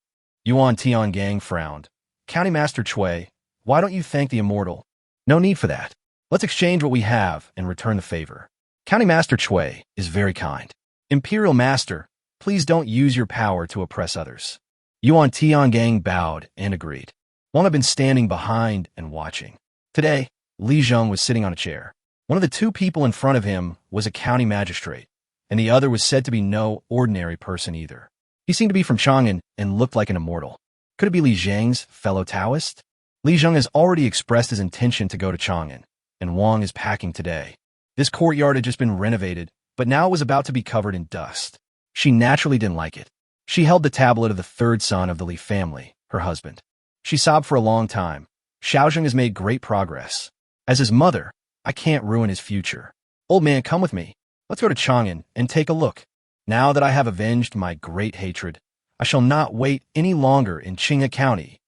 Yuan Tiangang frowned. County Master Chui, why don't you thank the immortal? No need for that. Let's exchange what we have and return the favor. County Master Chui is very kind. Imperial Master, please don't use your power to oppress others. Yuan Tiangang bowed and agreed. Wang had been standing behind and watching. Today, Li Zheng was sitting on a chair. One of the 2 people in front of him was a county magistrate, and the other was said to be no ordinary person either. He seemed to be from Chang'an and looked like an immortal. Could it be Li Zheng's fellow Taoist? Li Zheng has already expressed his intention to go to Chang'an, and Wang is packing today. This courtyard had just been renovated, but now it was about to be covered in dust. She naturally didn't like it. She held the tablet of the 3rd son of the Li family, her husband. She sobbed for a long time. Xiaozheng has made great progress. As his mother, I can't ruin his future. Old man, come with me. Let's go to Chang'an and take a look. Now that I have avenged my great hatred, I shall not wait any longer in Qinghe County.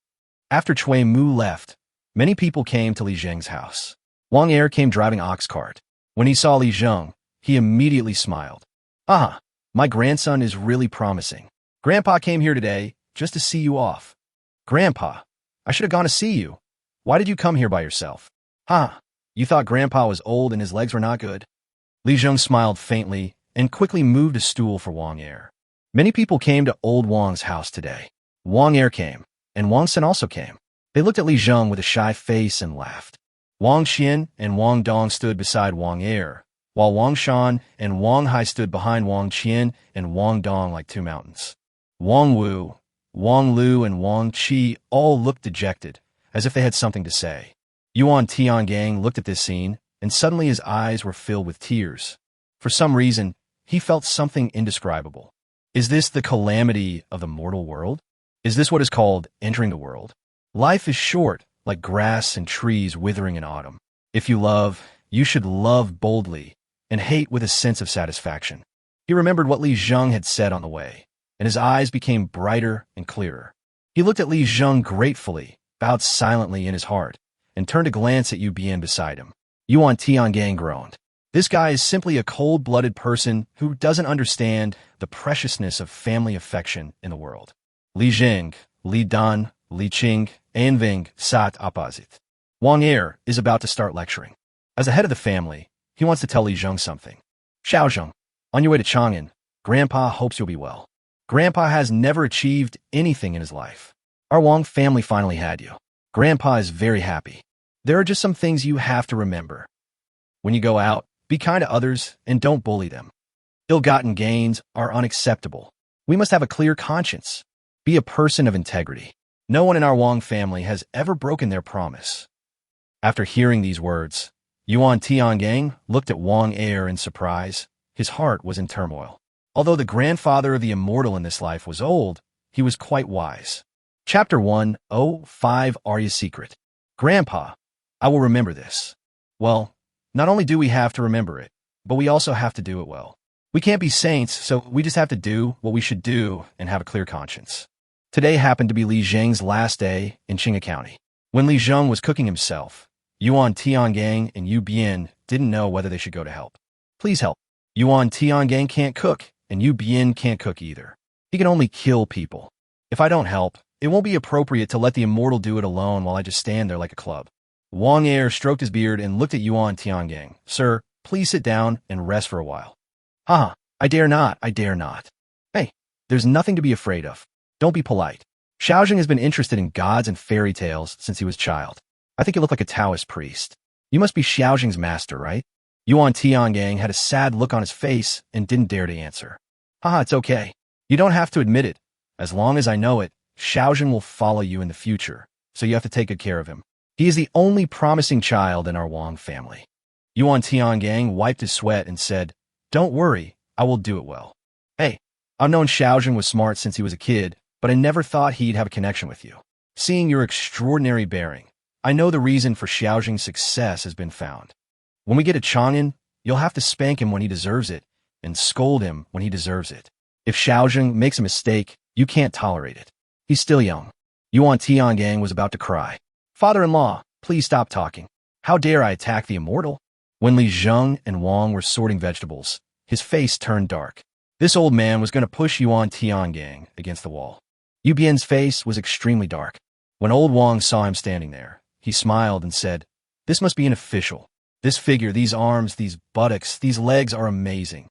After Chui Mu left, many people came to Li Zheng's house. Wang Er came driving ox cart. When he saw Li Zheng, he immediately smiled. Ah, my grandson is really promising. Grandpa came here today just to see you off. Grandpa, I should have gone to see you. Why did you come here by yourself? You thought Grandpa was old and his legs were not good? Li Zheng smiled faintly and quickly moved a stool for Wang Er. Many people came to old Wang's house today. Wang Er came, and Wang Sen also came. They looked at Li Zheng with a shy face and laughed. Wang Xian and Wang Dong stood beside Wang Er, while Wang Shan and Wang Hai stood behind Wang Qian and Wang Dong like 2 mountains. Wang Wu, Wang Lu, and Wang Qi all looked dejected, as if they had something to say. Yuan Tiangang looked at this scene, and suddenly his eyes were filled with tears. For some reason, he felt something indescribable. Is this the calamity of the mortal world? Is this what is called entering the world? Life is short, like grass and trees withering in autumn. If you love, you should love boldly, and hate with a sense of satisfaction. He remembered what Li Zheng had said on the way, and his eyes became brighter and clearer. He looked at Li Zheng gratefully, bowed silently in his heart, and turned to glance at Yu Bian beside him. Yuan Tiangang groaned. This guy is simply a cold-blooded person who doesn't understand the preciousness of family affection in the world. Li Zheng, Li Dan, Li Qing, Anving, Sat opposite. Wang Er is about to start lecturing. As the head of the family, he wants to tell Li Zheng something. Xiaozheng, on your way to Chang'an, Grandpa hopes you'll be well. Grandpa has never achieved anything in his life. Our Wang family finally had you. Grandpa is very happy. There are just some things you have to remember. When you go out, be kind to others and don't bully them. Ill-gotten gains are unacceptable. We must have a clear conscience. Be a person of integrity. No one in our Wang family has ever broken their promise. After hearing these words, Yuan Tiangang looked at Wang Er in surprise. His heart was in turmoil. Although the grandfather of the immortal in this life was old, he was quite wise. Chapter 105 Arya's Secret. Grandpa, I will remember this. Well, not only do we have to remember it, but we also have to do it well. We can't be saints, so we just have to do what we should do and have a clear conscience. Today happened to be Li Zheng's last day in Qinghe County. When Li Zheng was cooking himself, Yuan Tiangang and Yu Bian didn't know whether they should go to help. Please help. Yuan Tiangang can't cook, and Yu Bian can't cook either. He can only kill people. If I don't help, it won't be appropriate to let the immortal do it alone while I just stand there like a club. Wang Er stroked his beard and looked at Yuan Tiangang. Sir, please sit down and rest for a while. Haha, I dare not, I dare not. Hey, there's nothing to be afraid of. Don't be polite. Xiaojing has been interested in gods and fairy tales since he was a child. I think you look like a Taoist priest. You must be Xiaojing's master, right? Yuan Tiangang had a sad look on his face and didn't dare to answer. Haha, it's okay. You don't have to admit it. As long as I know it, Xiaojing will follow you in the future, so you have to take good care of him. He is the only promising child in our Wang family. Yuan Tiangang wiped his sweat and said, Don't worry, I will do it well. Hey, I've known Xiaojing was smart since he was a kid, but I never thought he'd have a connection with you. Seeing your extraordinary bearing, I know the reason for Xiaojing's success has been found. When we get a Chang'an, you'll have to spank him when he deserves it, and scold him when he deserves it. If Xiaojing makes a mistake, you can't tolerate it. He's still young. Yuan Tiangang was about to cry. Father-in-law, please stop talking. How dare I attack the immortal? When Li Zheng and Wang were sorting vegetables, his face turned dark. This old man was going to push Yuan Tiangang against the wall. Yu Bian's face was extremely dark. When old Wang saw him standing there, he smiled and said, This must be an official. This figure, these arms, these buttocks, these legs are amazing.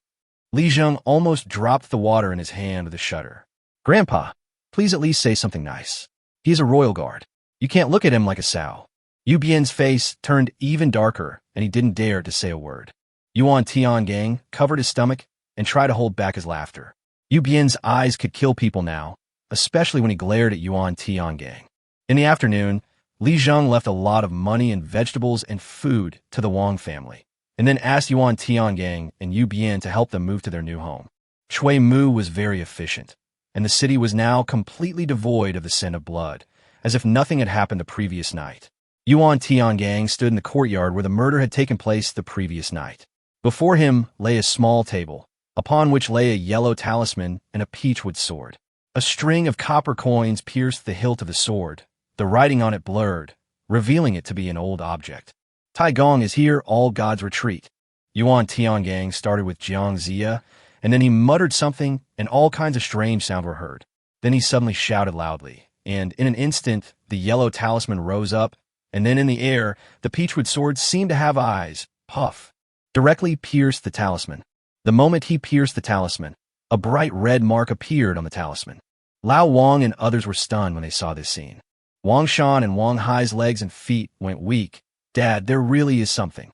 Li Zheng almost dropped the water in his hand with a shudder. Grandpa, please at least say something nice. He is a royal guard. You can't look at him like a sow. Yu Bian's face turned even darker, and he didn't dare to say a word. Yuan Tiangang covered his stomach and tried to hold back his laughter. Yu Bian's eyes could kill people now, especially when he glared at Yuan Tiangang. In the afternoon, Li Zheng left a lot of money and vegetables and food to the Wang family, and then asked Yuan Tiangang and Yu Bian to help them move to their new home. Chui Mu was very efficient, and the city was now completely devoid of the scent of blood, as if nothing had happened the previous night. Yuan Tiangang stood in the courtyard where the murder had taken place the previous night. Before him lay a small table, upon which lay a yellow talisman and a peachwood sword. A string of copper coins pierced the hilt of the sword, the writing on it blurred, revealing it to be an old object. Tai Gong is here, all gods retreat. Yuan Tiangang started with Jiang Zia, and then he muttered something, and all kinds of strange sounds were heard. Then he suddenly shouted loudly, and in an instant, the yellow talisman rose up, and then in the air, the peachwood sword seemed to have eyes, puff, directly pierced the talisman. The moment he pierced the talisman, a bright red mark appeared on the talisman. Lao Wang and others were stunned when they saw this scene. Wang Shan and Wang Hai's legs and feet went weak. Dad, there really is something.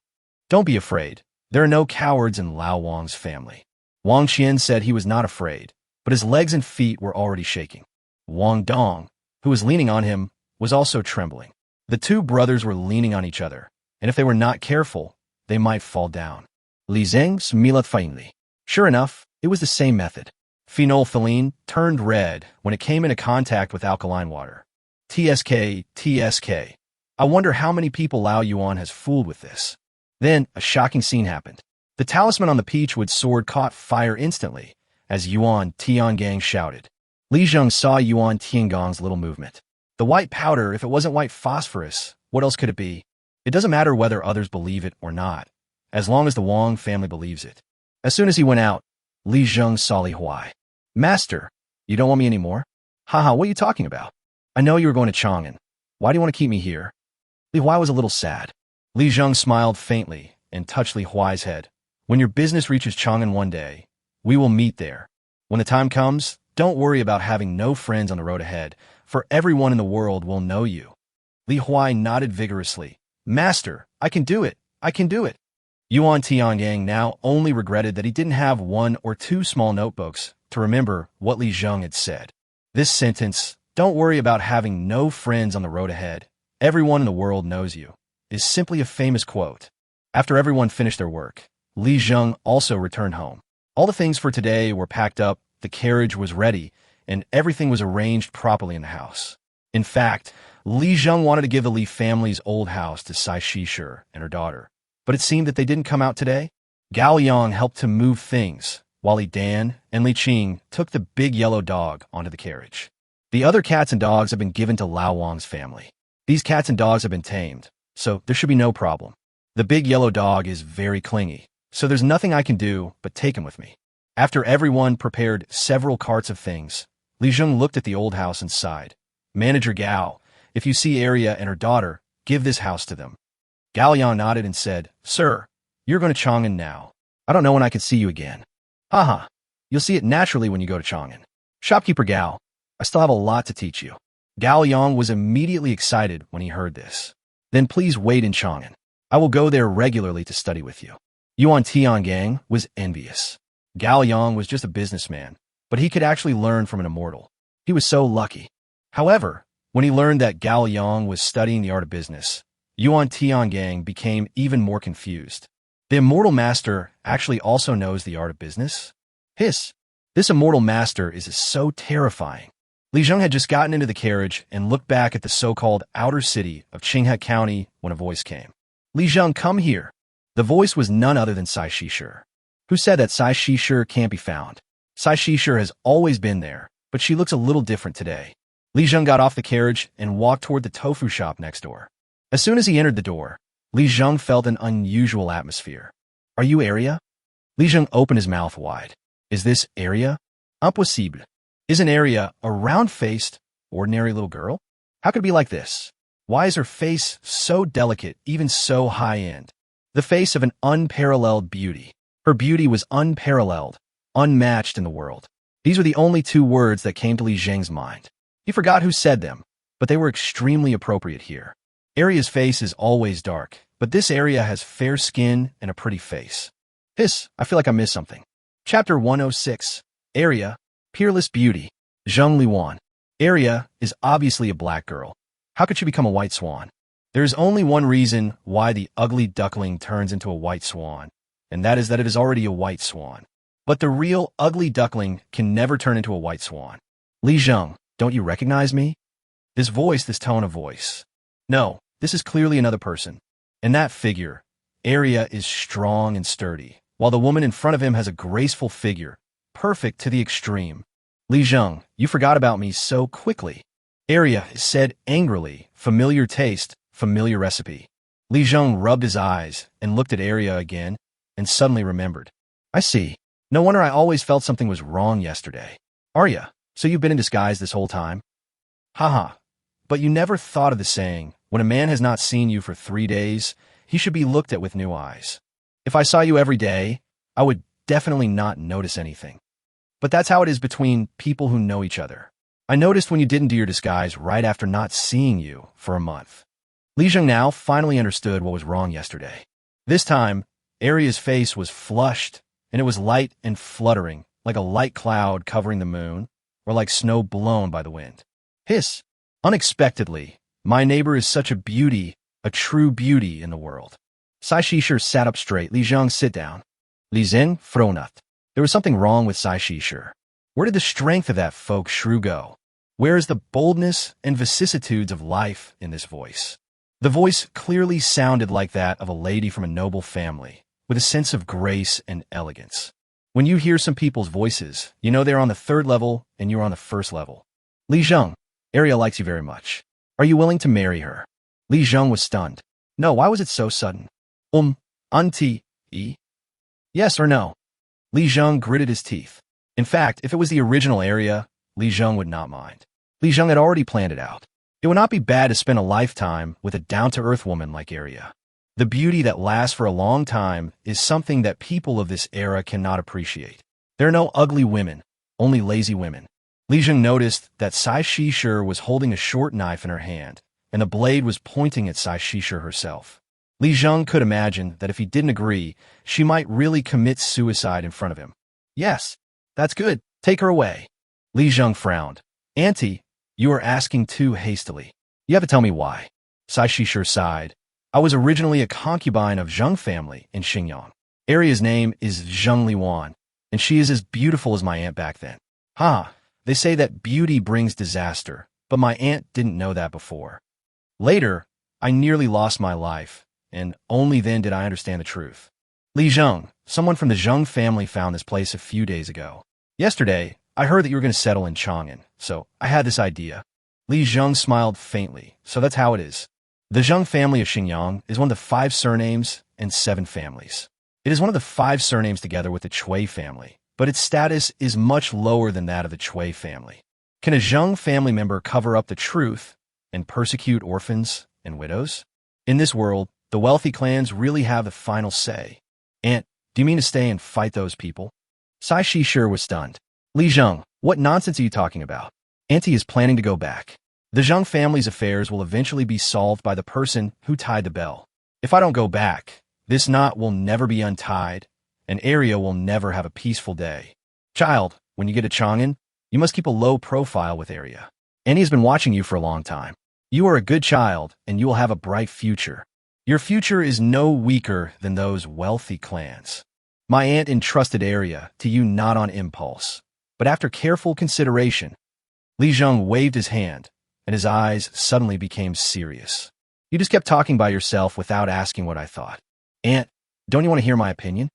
Don't be afraid. There are no cowards in Lao Wang's family. Wang Xian said he was not afraid, but his legs and feet were already shaking. Wang Dong, who was leaning on him, was also trembling. The two brothers were leaning on each other, and if they were not careful, they might fall down. Li Zheng smiled faintly. Sure enough, it was the same method. Phenolphthalein turned red when it came into contact with alkaline water. TSK, TSK. I wonder how many people Lao Yuan has fooled with this. Then, a shocking scene happened. The talisman on the peachwood sword caught fire instantly, as Yuan Tiangang shouted. Li Zheng saw Yuan Tiangang's little movement. The white powder, if it wasn't white phosphorus, what else could it be? It doesn't matter whether others believe it or not, as long as the Wang family believes it. As soon as he went out, Li Zheng saw Li Huai. Master, you don't want me anymore? Haha, what are you talking about? I know you were going to Chang'an. Why do you want to keep me here? Li Huai was a little sad. Li Zheng smiled faintly and touched Li Huai's head. When your business reaches Chang'an one day, we will meet there. When the time comes, don't worry about having no friends on the road ahead, for everyone in the world will know you. Li Huai nodded vigorously. Master, I can do it. I can do it. Yuan Tiangang now only regretted that he didn't have one or two small notebooks to remember what Li Zheng had said. This sentence, don't worry about having no friends on the road ahead, everyone in the world knows you, is simply a famous quote. After everyone finished their work, Li Zheng also returned home. All the things for today were packed up, the carriage was ready, and everything was arranged properly in the house. In fact, Li Zheng wanted to give the Li family's old house to Sai Shishir and her daughter, but it seemed that they didn't come out today. Gao Yang helped to move things, while Li Dan and Li Qing took the big yellow dog onto the carriage. The other cats and dogs have been given to Lao Wang's family. These cats and dogs have been tamed, so there should be no problem. The big yellow dog is very clingy, so there's nothing I can do but take him with me. After everyone prepared several carts of things, Li Zheng looked at the old house and sighed. Manager Gao, if you see Arya and her daughter, give this house to them. Gao Yang nodded and said, Sir, you're going to Chang'an now. I don't know when I can see you again. Haha, you'll see it naturally when you go to Chang'an. Shopkeeper Gao, I still have a lot to teach you. Gao Yang was immediately excited when he heard this. Then please wait in Chang'an. I will go there regularly to study with you. Yuan Tiangang was envious. Gao Yang was just a businessman, but he could actually learn from an immortal. He was so lucky. However, when he learned that Gao Yang was studying the art of business, Yuan Tiangang became even more confused. The immortal master actually also knows the art of business? Hiss! This immortal master is so terrifying. Li Zheng had just gotten into the carriage and looked back at the so-called outer city of Qinghe County when a voice came. Li Zheng, come here. The voice was none other than Sai Shishir. Who said that Sai Shishir can't be found? Sai Shishir has always been there, but she looks a little different today. Li Zheng got off the carriage and walked toward the tofu shop next door. As soon as he entered the door, Li Zheng felt an unusual atmosphere. Are you Arya? Li Zheng opened his mouth wide. Is this Arya? Impossible. Isn't Arya a round-faced, ordinary little girl? How could it be like this? Why is her face so delicate, even so high-end? The face of an unparalleled beauty. Her beauty was unparalleled, unmatched in the world. These were the only two words that came to Li Zheng's mind. He forgot who said them, but they were extremely appropriate here. Arya's face is always dark, but this Arya has fair skin and a pretty face. Hiss, I feel like I missed something. Chapter 106, Arya, Peerless Beauty, Zheng Liwan. Arya is obviously a black girl. How could she become a white swan? There is only one reason why the ugly duckling turns into a white swan, and that is that it is already a white swan. But the real ugly duckling can never turn into a white swan. Li Zheng, don't you recognize me? This voice, this tone of voice. No, this is clearly another person. And that figure, Arya, is strong and sturdy, while the woman in front of him has a graceful figure, perfect to the extreme. Li Zheng, you forgot about me so quickly. Arya said angrily, familiar taste, familiar recipe. Li Zheng rubbed his eyes and looked at Arya again, and suddenly remembered. I see. No wonder I always felt something was wrong yesterday. Arya, so you've been in disguise this whole time? Haha. But you never thought of the saying, when a man has not seen you for 3 days, he should be looked at with new eyes. If I saw you every day, I would definitely not notice anything. But that's how it is between people who know each other. I noticed when you didn't do your disguise right after not seeing you for a month. Li Zheng now finally understood what was wrong yesterday. This time, Arya's face was flushed, and it was light and fluttering, like a light cloud covering the moon, or like snow blown by the wind. Hiss! Unexpectedly, my neighbor is such a beauty, a true beauty in the world. Sai Shishir sat up straight. Li Zheng, sit down. Li Zhen, Fronut. There was something wrong with Sai Shishir. Where did the strength of that folk shrew go? Where is the boldness and vicissitudes of life in this voice? The voice clearly sounded like that of a lady from a noble family, with a sense of grace and elegance. When you hear some people's voices, you know they're on the 3rd level and you're on the 1st level. Li Zheng, Arya likes you very much. Are you willing to marry her? Li Zheng was stunned. No, why was it so sudden? Auntie, yes or no? Li Zheng gritted his teeth. In fact, if it was the original Arya, Li Zheng would not mind. Li Zheng had already planned it out. It would not be bad to spend a lifetime with a down-to-earth woman like Arya. The beauty that lasts for a long time is something that people of this era cannot appreciate. There are no ugly women, only lazy women. Li Zheng noticed that Sai Shishir was holding a short knife in her hand, and the blade was pointing at Sai Shishir herself. Li Zheng could imagine that if he didn't agree, she might really commit suicide in front of him. Yes, that's good. Take her away. Li Zheng frowned. Auntie, you are asking too hastily. You have to tell me why. Sai Shishir sighed. I was originally a concubine of Zheng family in Xinjiang. Arya's name is Zheng Liwan, and she is as beautiful as my aunt back then. They say that beauty brings disaster, but my aunt didn't know that before. Later, I nearly lost my life, and only then did I understand the truth. Li Zheng, someone from the Zheng family found this place a few days ago. Yesterday, I heard that you were going to settle in Chang'an, so I had this idea. Li Zheng smiled faintly. So that's how it is. The Zheng family of Xingyang is one of the 5 surnames and 7 families. It is one of the 5 surnames together with the Chui family, but its status is much lower than that of the Chui family. Can a Zheng family member cover up the truth and persecute orphans and widows? In this world, the wealthy clans really have the final say. Aunt, do you mean to stay and fight those people? Sai Shishir was stunned. Li Zheng, what nonsense are you talking about? Auntie is planning to go back. The Zheng family's affairs will eventually be solved by the person who tied the bell. If I don't go back, this knot will never be untied, and area will never have a peaceful day. Child, when you get to Chang'an, you must keep a low profile with area. Annie has been watching you for a long time. You are a good child, and you will have a bright future. Your future is no weaker than those wealthy clans. My aunt entrusted area to you not on impulse, but after careful consideration. Li Zheng waved his hand, and his eyes suddenly became serious. You just kept talking by yourself without asking what I thought. Aunt, don't you want to hear my opinion?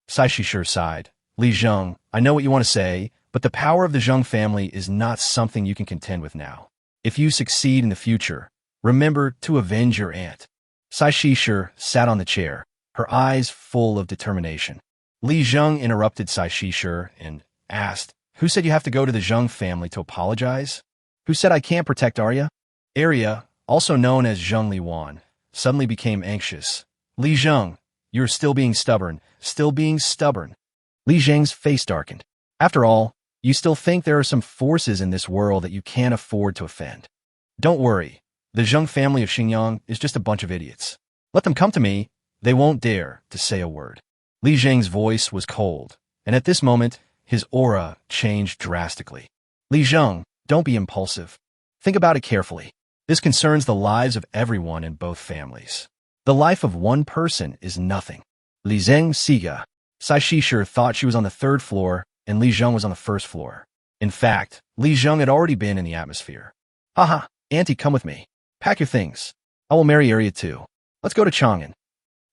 Sai Shishir sighed. Li Zheng, I know what you want to say, but the power of the Zheng family is not something you can contend with now. If you succeed in the future, remember to avenge your aunt. Sai Shishir sat on the chair, her eyes full of determination. Li Zheng interrupted Sai Shishir and asked, Who said you have to go to the Zheng family to apologize? Who said I can't protect Arya? Arya, also known as Zheng Liwan, suddenly became anxious. Li Zheng, you're still being stubborn. Li Zheng's face darkened. After all, you still think there are some forces in this world that you can't afford to offend. Don't worry. The Zheng family of Xingyang is just a bunch of idiots. Let them come to me. They won't dare to say a word. Li Zheng's voice was cold, and at this moment, his aura changed drastically. Li Zheng, don't be impulsive. Think about it carefully. This concerns the lives of everyone in both families. The life of one person is nothing. Li Zheng Siga. Sai Shishir thought she was on the 3rd floor, and Li Zheng was on the 1st floor. In fact, Li Zheng had already been in the atmosphere. Haha, Auntie, come with me. Pack your things. I will marry Area too. Let's go to Chang'an.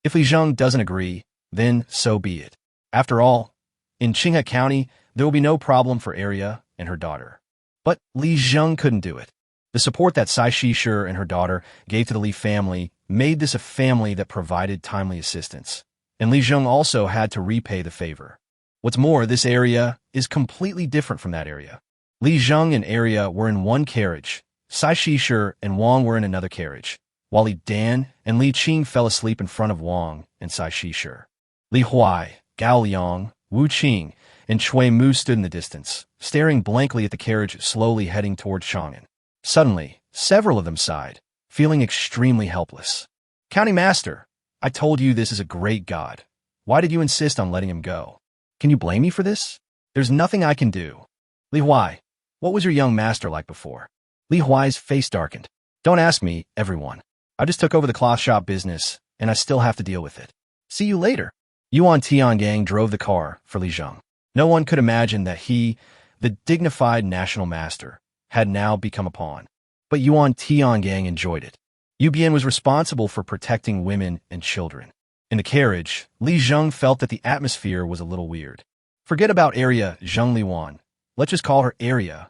If Li Zheng doesn't agree, then so be it. After all, in Qinghe County, there will be no problem for Area and her daughter. But Li Zheng couldn't do it. The support that Sai Shishir and her daughter gave to the Li family made this a family that provided timely assistance. And Li Zheng also had to repay the favor. What's more, this area is completely different from that area. Li Zheng and Area were in one carriage. Sai Shishir and Wang were in another carriage, while Li Dan and Li Qing fell asleep in front of Wang and Sai Shishir. Li Huai, Gao Liang, Wu Qing, and Chui Mu stood in the distance, staring blankly at the carriage slowly heading toward Chang'an. Suddenly, several of them sighed, feeling extremely helpless. County Master, I told you this is a great god. Why did you insist on letting him go? Can you blame me for this? There's nothing I can do. Li Huai, what was your young master like before? Li Huai's face darkened. Don't ask me, everyone. I just took over the cloth shop business, and I still have to deal with it. See you later. Yuan Tiangang drove the car for Li Zheng. No one could imagine that he, the dignified national master, had now become a pawn. But Yuan Tiangang enjoyed it. Yubian was responsible for protecting women and children. In the carriage, Li Zheng felt that the atmosphere was a little weird. Forget about Area Zheng Liwan. Let's just call her Area.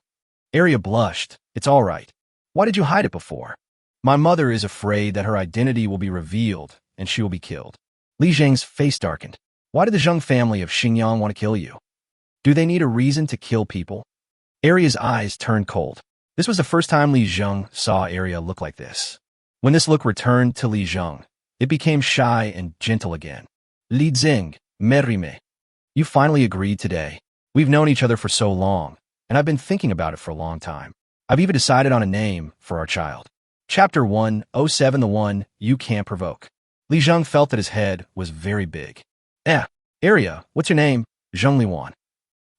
Area blushed. It's all right. Why did you hide it before? My mother is afraid that her identity will be revealed and she will be killed. Li Zheng's face darkened. Why did the Zheng family of Xingyang want to kill you? Do they need a reason to kill people? Area's eyes turned cold. This was the first time Li Zheng saw Area look like this. When this look returned to Li Zheng, it became shy and gentle again. Li Zheng, Merime. You finally agreed today. We've known each other for so long, and I've been thinking about it for a long time. I've even decided on a name for our child. Chapter 107, the one you can't provoke. Li Zheng felt that his head was very big. Area, what's your name? Zheng Liwan.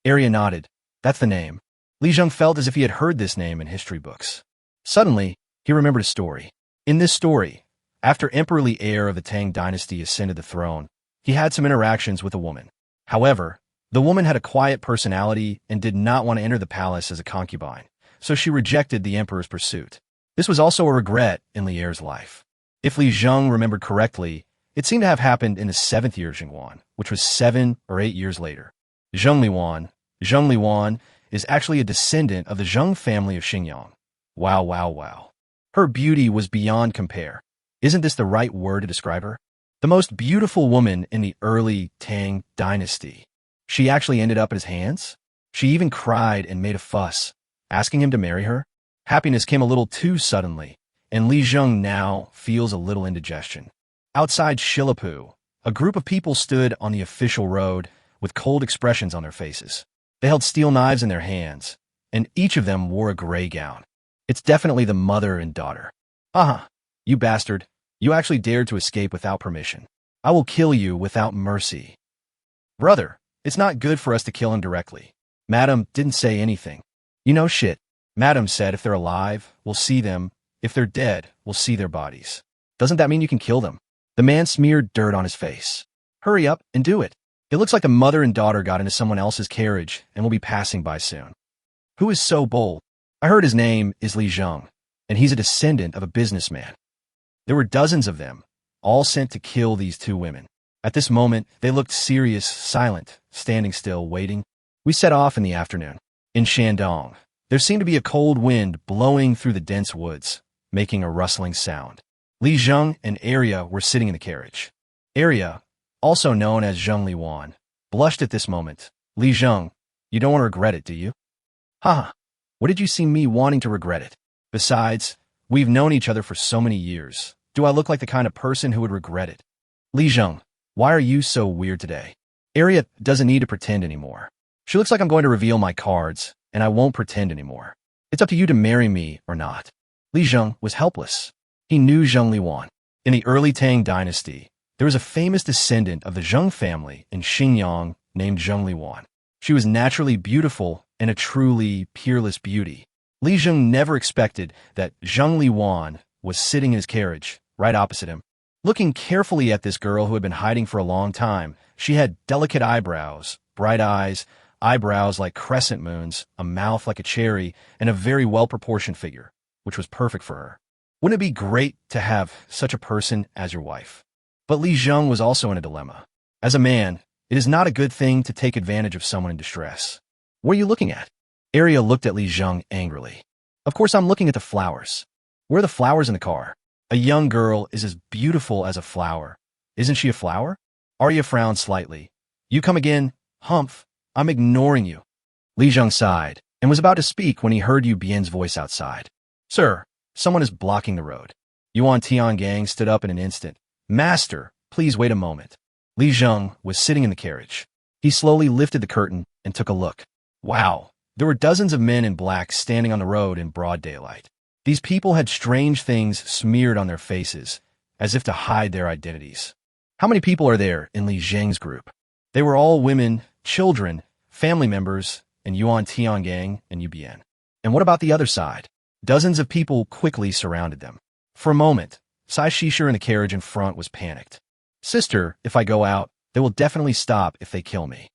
Area nodded. That's the name. Li Zheng felt as if he had heard this name in history books. Suddenly, he remembered a story. In this story, after Emperor Li heir of the Tang dynasty ascended the throne, he had some interactions with a woman. However, the woman had a quiet personality and did not want to enter the palace as a concubine, so she rejected the emperor's pursuit. This was also a regret in Li heir's life. If Li Zheng remembered correctly, it seemed to have happened in the 7th year of Zhenguan, which was 7 or 8 years later. Zheng Liwan is actually a descendant of the Zheng family of Xingyang. Wow, wow, wow. Her beauty was beyond compare. Isn't this the right word to describe her? The most beautiful woman in the early Tang dynasty. She actually ended up at his hands? She even cried and made a fuss, asking him to marry her? Happiness came a little too suddenly, and Li Zheng now feels a little indigestion. Outside Shilapu, a group of people stood on the official road with cold expressions on their faces. They held steel knives in their hands, and each of them wore a gray gown. It's definitely the mother and daughter. Haha, you bastard. You actually dared to escape without permission. I will kill you without mercy. Brother, it's not good for us to kill him directly. Madam didn't say anything. You know shit. Madam said if they're alive, we'll see them. If they're dead, we'll see their bodies. Doesn't that mean you can kill them? The man smeared dirt on his face. Hurry up and do it. It looks like the mother and daughter got into someone else's carriage and will be passing by soon. Who is so bold? I heard his name is Li Zheng, and he's a descendant of a businessman. There were dozens of them, all sent to kill these two women. At this moment, they looked serious, silent, standing still, waiting. We set off in the afternoon. In Shandong, there seemed to be a cold wind blowing through the dense woods, making a rustling sound. Li Zheng and Arya were sitting in the carriage. Arya, also known as Zheng Liwan, blushed at this moment. Li Zheng, you don't want to regret it, do you? Haha, what did you see me wanting to regret it? Besides, we've known each other for so many years. Do I look like the kind of person who would regret it? Li Zheng, why are you so weird today? Arya doesn't need to pretend anymore. She looks like I'm going to reveal my cards, and I won't pretend anymore. It's up to you to marry me or not. Li Zheng was helpless. He knew Zheng Liwan. In the early Tang dynasty, there was a famous descendant of the Zheng family in Xingyang named Zheng Liwan. She was naturally beautiful and a truly peerless beauty. Li Zheng never expected that Zheng Liwan was sitting in his carriage, right opposite him. Looking carefully at this girl who had been hiding for a long time, she had delicate eyebrows, bright eyes, eyebrows like crescent moons, a mouth like a cherry, and a very well-proportioned figure, which was perfect for her. Wouldn't it be great to have such a person as your wife? But Li Zheng was also in a dilemma. As a man, it is not a good thing to take advantage of someone in distress. What are you looking at? Arya looked at Li Zheng angrily. Of course I'm looking at the flowers. Where are the flowers in the car? A young girl is as beautiful as a flower. Isn't she a flower? Arya frowned slightly. You come again? Humph. I'm ignoring you. Li Zheng sighed and was about to speak when he heard Yu Bian's voice outside. Sir, someone is blocking the road. Yuan Tiangang stood up in an instant. Master, please wait a moment. Li Zheng was sitting in the carriage. He slowly lifted the curtain and took a look. Wow, there were dozens of men in black standing on the road in broad daylight. These people had strange things smeared on their faces, as if to hide their identities. How many people are there in Li Zheng's group? They were all women, children, family members, and Yuan Tiangang and Yu Bian. And what about the other side? Dozens of people quickly surrounded them. For a moment, Sai Shisher in the carriage in front was panicked. Sister, if I go out, they will definitely stop if they kill me.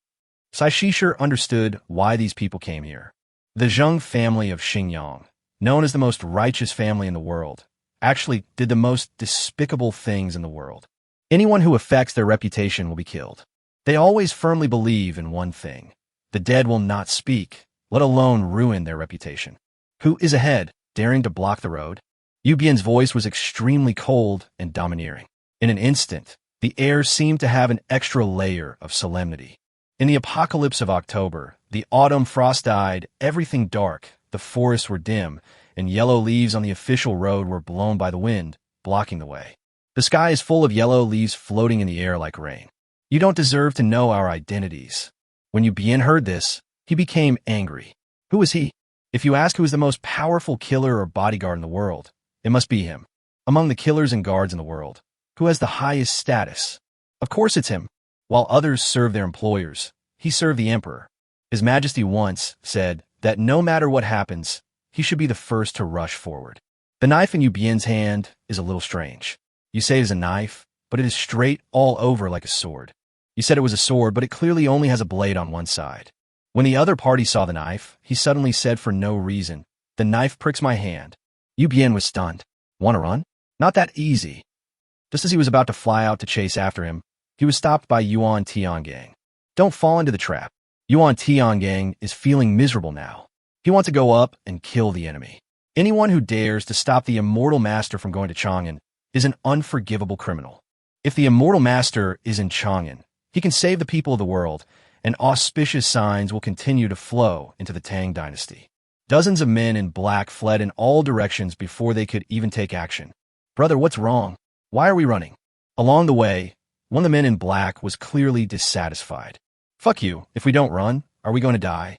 Sai Shisher understood why these people came here. The Zheng family of Xingyang, known as the most righteous family in the world, actually did the most despicable things in the world. Anyone who affects their reputation will be killed. They always firmly believe in one thing. The dead will not speak, let alone ruin their reputation. Who is ahead, daring to block the road? Yu Bian's voice was extremely cold and domineering. In an instant, the air seemed to have an extra layer of solemnity. In the apocalypse of October, the autumn frost died, everything dark, the forests were dim, and yellow leaves on the official road were blown by the wind, blocking the way. The sky is full of yellow leaves floating in the air like rain. You don't deserve to know our identities. When Yu Bian heard this, he became angry. Who is he? If you ask who is the most powerful killer or bodyguard in the world, it must be him. Among the killers and guards in the world, who has the highest status? Of course it's him. While others serve their employers, he served the emperor. His Majesty once said that no matter what happens, he should be the first to rush forward. The knife in Yu Bian's hand is a little strange. You say it is a knife, but it is straight all over like a sword. You said it was a sword, but it clearly only has a blade on one side. When the other party saw the knife, he suddenly said for no reason, "The knife pricks my hand." Yu Bian was stunned. Want to run? Not that easy. Just as he was about to fly out to chase after him, he was stopped by Yuan Tiangang. Don't fall into the trap. Yuan Tiangang is feeling miserable now. He wants to go up and kill the enemy. Anyone who dares to stop the immortal master from going to Chang'an is an unforgivable criminal. If the immortal master is in Chang'an, he can save the people of the world, and auspicious signs will continue to flow into the Tang dynasty. Dozens of men in black fled in all directions before they could even take action. Brother, what's wrong? Why are we running? Along the way, one of the men in black was clearly dissatisfied. Fuck you, if we don't run, are we going to die?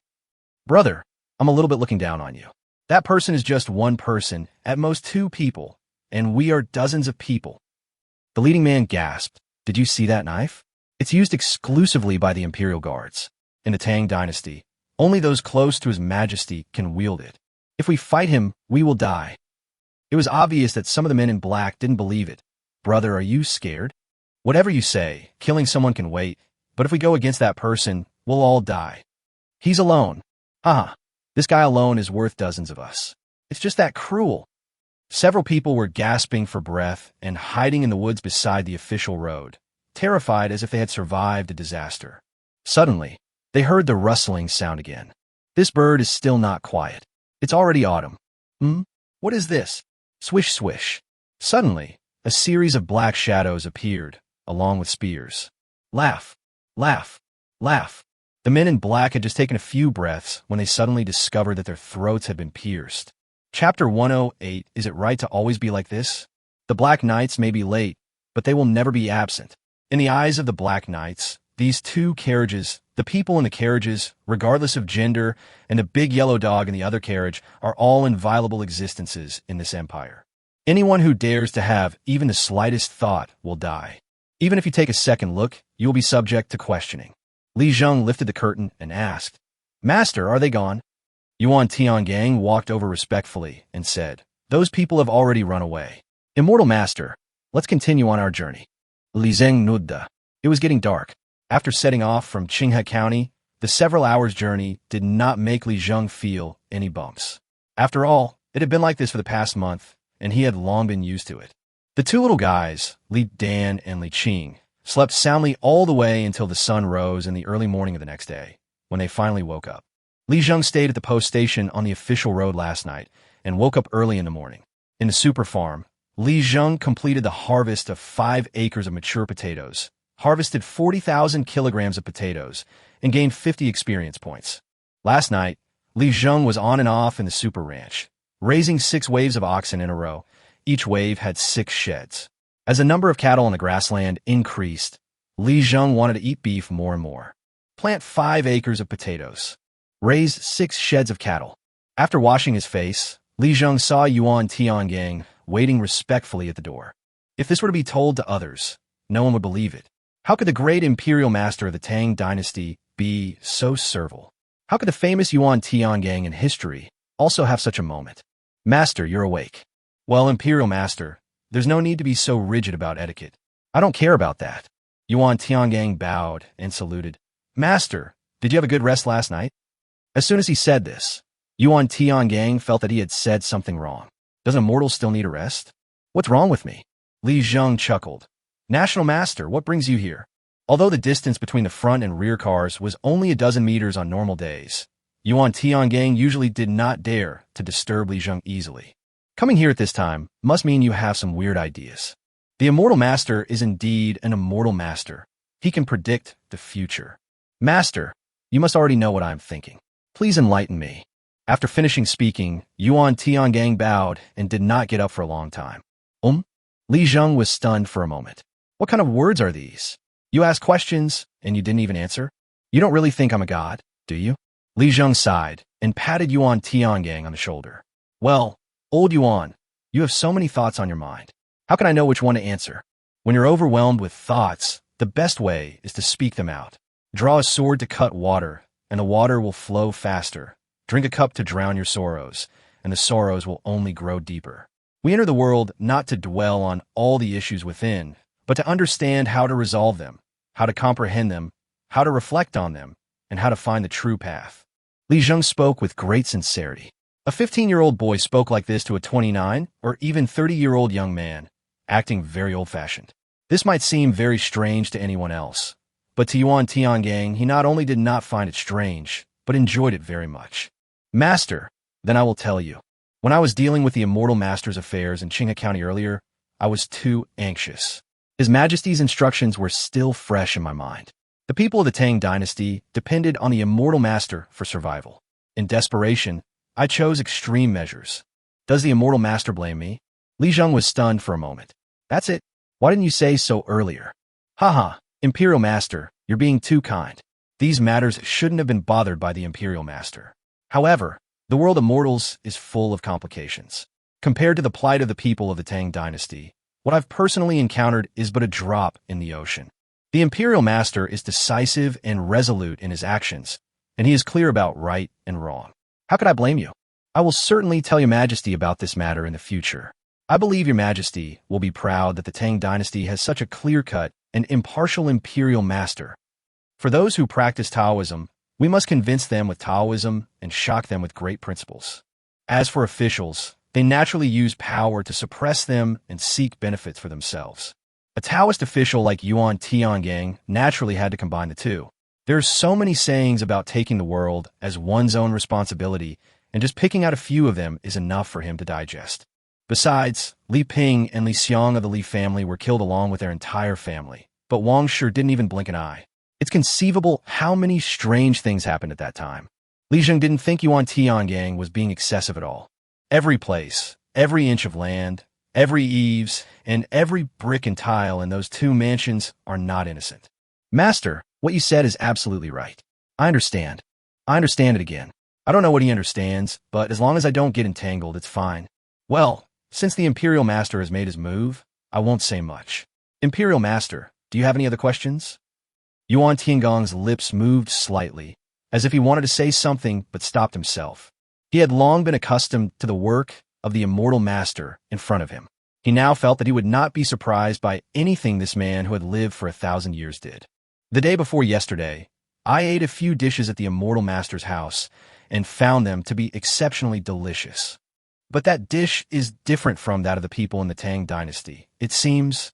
Brother, I'm a little bit looking down on you. That person is just one person, at most two people, and we are dozens of people. The leading man gasped. Did you see that knife? It's used exclusively by the imperial guards. In the Tang dynasty, only those close to His Majesty can wield it. If we fight him, we will die. It was obvious that some of the men in black didn't believe it. Brother, are you scared? Whatever you say, killing someone can wait, but if we go against that person, we'll all die. He's alone. Haha, this guy alone is worth dozens of us. It's just that cruel. Several people were gasping for breath and hiding in the woods beside the official road, terrified as if they had survived a disaster. Suddenly, they heard the rustling sound again. This bird is still not quiet. It's already autumn. What is this? Swish, swish. Suddenly, a series of black shadows appeared, along with spears. Laugh, laugh, laugh. The men in black had just taken a few breaths when they suddenly discovered that their throats had been pierced. Chapter 108, Is It Right to Always Be Like This? The Black Knights may be late, but they will never be absent. In the eyes of the Black Knights, these two carriages, the people in the carriages, regardless of gender, and the big yellow dog in the other carriage, are all inviolable existences in this empire. Anyone who dares to have even the slightest thought will die. Even if you take a second look, you will be subject to questioning. Li Zheng lifted the curtain and asked, Master, are they gone? Yuan Tiangang walked over respectfully and said, Those people have already run away. Immortal Master, let's continue on our journey. Li Zheng nodded. It was getting dark. After setting off from Qinghe County, the several hours' journey did not make Li Zheng feel any bumps. After all, it had been like this for the past month, and he had long been used to it. The two little guys, Li Dan and Li Qing, slept soundly all the way until the sun rose in the early morning of the next day, when they finally woke up. Li Zheng stayed at the post station on the official road last night and woke up early in the morning. In the super farm, Li Zheng completed the harvest of 5 acres of mature potatoes, harvested 40,000 kilograms of potatoes, and gained 50 experience points. Last night, Li Zheng was on and off in the super ranch, raising 6 waves of oxen in a row. Each wave had 6 sheds. As the number of cattle on the grassland increased, Li Zheng wanted to eat beef more and more. Plant 5 acres of potatoes. Raise 6 sheds of cattle. After washing his face, Li Zheng saw Yuan Tiangang waiting respectfully at the door. If this were to be told to others, no one would believe it. How could the great imperial master of the Tang dynasty be so servile? How could the famous Yuan Tiangang in history also have such a moment? Master, you're awake. Well, imperial master, there's no need to be so rigid about etiquette. I don't care about that. Yuan Tiangang bowed and saluted. Master, did you have a good rest last night? As soon as he said this, Yuan Tiangang felt that he had said something wrong. Doesn't a mortal still need a rest? What's wrong with me? Li Zheng chuckled. National Master, what brings you here? Although the distance between the front and rear cars was only a dozen meters on normal days, Yuan Tiangang usually did not dare to disturb Li Zheng easily. Coming here at this time must mean you have some weird ideas. The Immortal Master is indeed an immortal master. He can predict the future. Master, you must already know what I am thinking. Please enlighten me. After finishing speaking, Yuan Tiangang bowed and did not get up for a long time. Li Zheng was stunned for a moment. What kind of words are these? You ask questions, and you didn't even answer? You don't really think I'm a god, do you? Li Zheng sighed and patted Yuan Tiangang on the shoulder. Well, old Yuan, you have so many thoughts on your mind. How can I know which one to answer? When you're overwhelmed with thoughts, the best way is to speak them out. Draw a sword to cut water, and the water will flow faster. Drink a cup to drown your sorrows, and the sorrows will only grow deeper. We enter the world not to dwell on all the issues within, but to understand how to resolve them, how to comprehend them, how to reflect on them, and how to find the true path. Li Zheng spoke with great sincerity. A 15-year-old boy spoke like this to a 29 or even 30-year-old young man, acting very old-fashioned. This might seem very strange to anyone else, but to Yuan Tiangang, he not only did not find it strange, but enjoyed it very much. Master, then I will tell you. When I was dealing with the immortal master's affairs in Qinghe County earlier, I was too anxious. His Majesty's instructions were still fresh in my mind. The people of the Tang dynasty depended on the immortal master for survival. In desperation, I chose extreme measures. Does the immortal master blame me? Li Zheng was stunned for a moment. That's it. Why didn't you say so earlier? Haha, Imperial Master, you're being too kind. These matters shouldn't have been bothered by the Imperial Master. However, the world of mortals is full of complications. Compared to the plight of the people of the Tang dynasty, what I've personally encountered is but a drop in the ocean. The Imperial Master is decisive and resolute in his actions, and he is clear about right and wrong. How could I blame you? I will certainly tell Your Majesty about this matter in the future. I believe Your Majesty will be proud that the Tang dynasty has such a clear-cut and impartial Imperial Master. For those who practice Taoism, we must convince them with Taoism and shock them with great principles. As for officials, they naturally use power to suppress them and seek benefits for themselves. A Taoist official like Yuan Tiangang naturally had to combine the two. There are so many sayings about taking the world as one's own responsibility, and just picking out a few of them is enough for him to digest. Besides, Li Ping and Li Xiang of the Li family were killed along with their entire family, but Wang Shi didn't even blink an eye. It's conceivable how many strange things happened at that time. Li Zheng didn't think Yuan Tiangang was being excessive at all. Every place, every inch of land, every eaves, and every brick and tile in those two mansions are not innocent. Master, what you said is absolutely right. I understand. I understand it again. I don't know what he understands, but as long as I don't get entangled, it's fine. Well, since the Imperial Master has made his move, I won't say much. Imperial Master, do you have any other questions? Yuan Tiangong's lips moved slightly, as if he wanted to say something but stopped himself. He had long been accustomed to the work of the immortal master in front of him. He now felt that he would not be surprised by anything this man who had lived for 1,000 years did. The day before yesterday, I ate a few dishes at the immortal master's house and found them to be exceptionally delicious. But that dish is different from that of the people in the Tang dynasty, it seems.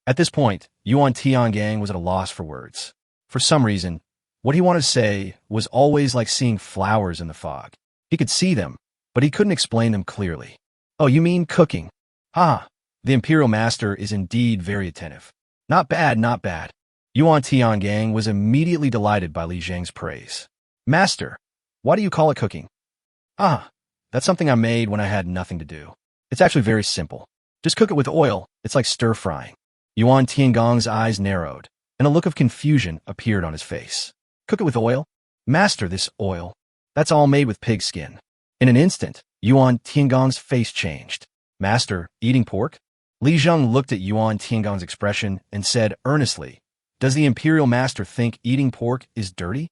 At this point, Yuan Tiangang was at a loss for words. For some reason, what he wanted to say was always like seeing flowers in the fog. He could see them, but he couldn't explain them clearly. Oh, you mean cooking? Ah, the Imperial Master is indeed very attentive. Not bad, not bad. Yuan Tiangang was immediately delighted by Li Zheng's praise. Master, why do you call it cooking? Ah, that's something I made when I had nothing to do. It's actually very simple. Just cook it with oil. It's like stir-frying. Yuan Tiangong's eyes narrowed, and a look of confusion appeared on his face. Cook it with oil? Master, this oil. That's all made with pig skin. In an instant, Yuan Tiangong's face changed. Master, eating pork? Li Zheng looked at Yuan Tiangong's expression and said earnestly, Does the Imperial Master think eating pork is dirty?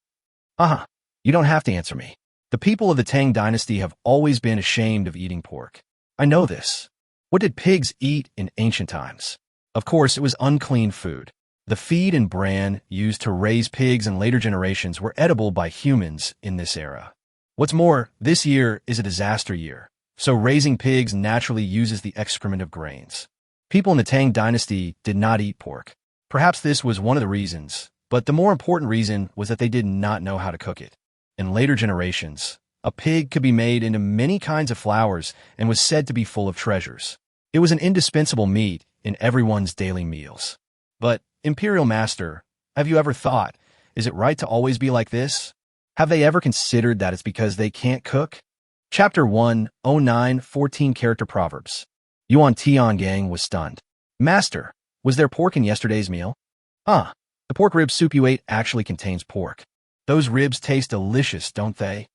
You don't have to answer me. The people of the Tang dynasty have always been ashamed of eating pork. I know this. What did pigs eat in ancient times? Of course, it was unclean food. The feed and bran used to raise pigs in later generations were edible by humans in this era. What's more, this year is a disaster year, so raising pigs naturally uses the excrement of grains. People in the Tang dynasty did not eat pork. Perhaps this was one of the reasons, but the more important reason was that they did not know how to cook it. In later generations, a pig could be made into many kinds of flours and was said to be full of treasures. It was an indispensable meat in everyone's daily meals. But, Imperial Master, have you ever thought, is it right to always be like this? Have they ever considered that it's because they can't cook? Chapter 109 14 Character Proverbs. Yuan Tiangang was stunned. Master, was there pork in yesterday's meal? The pork rib soup you ate actually contains pork. Those ribs taste delicious, don't they?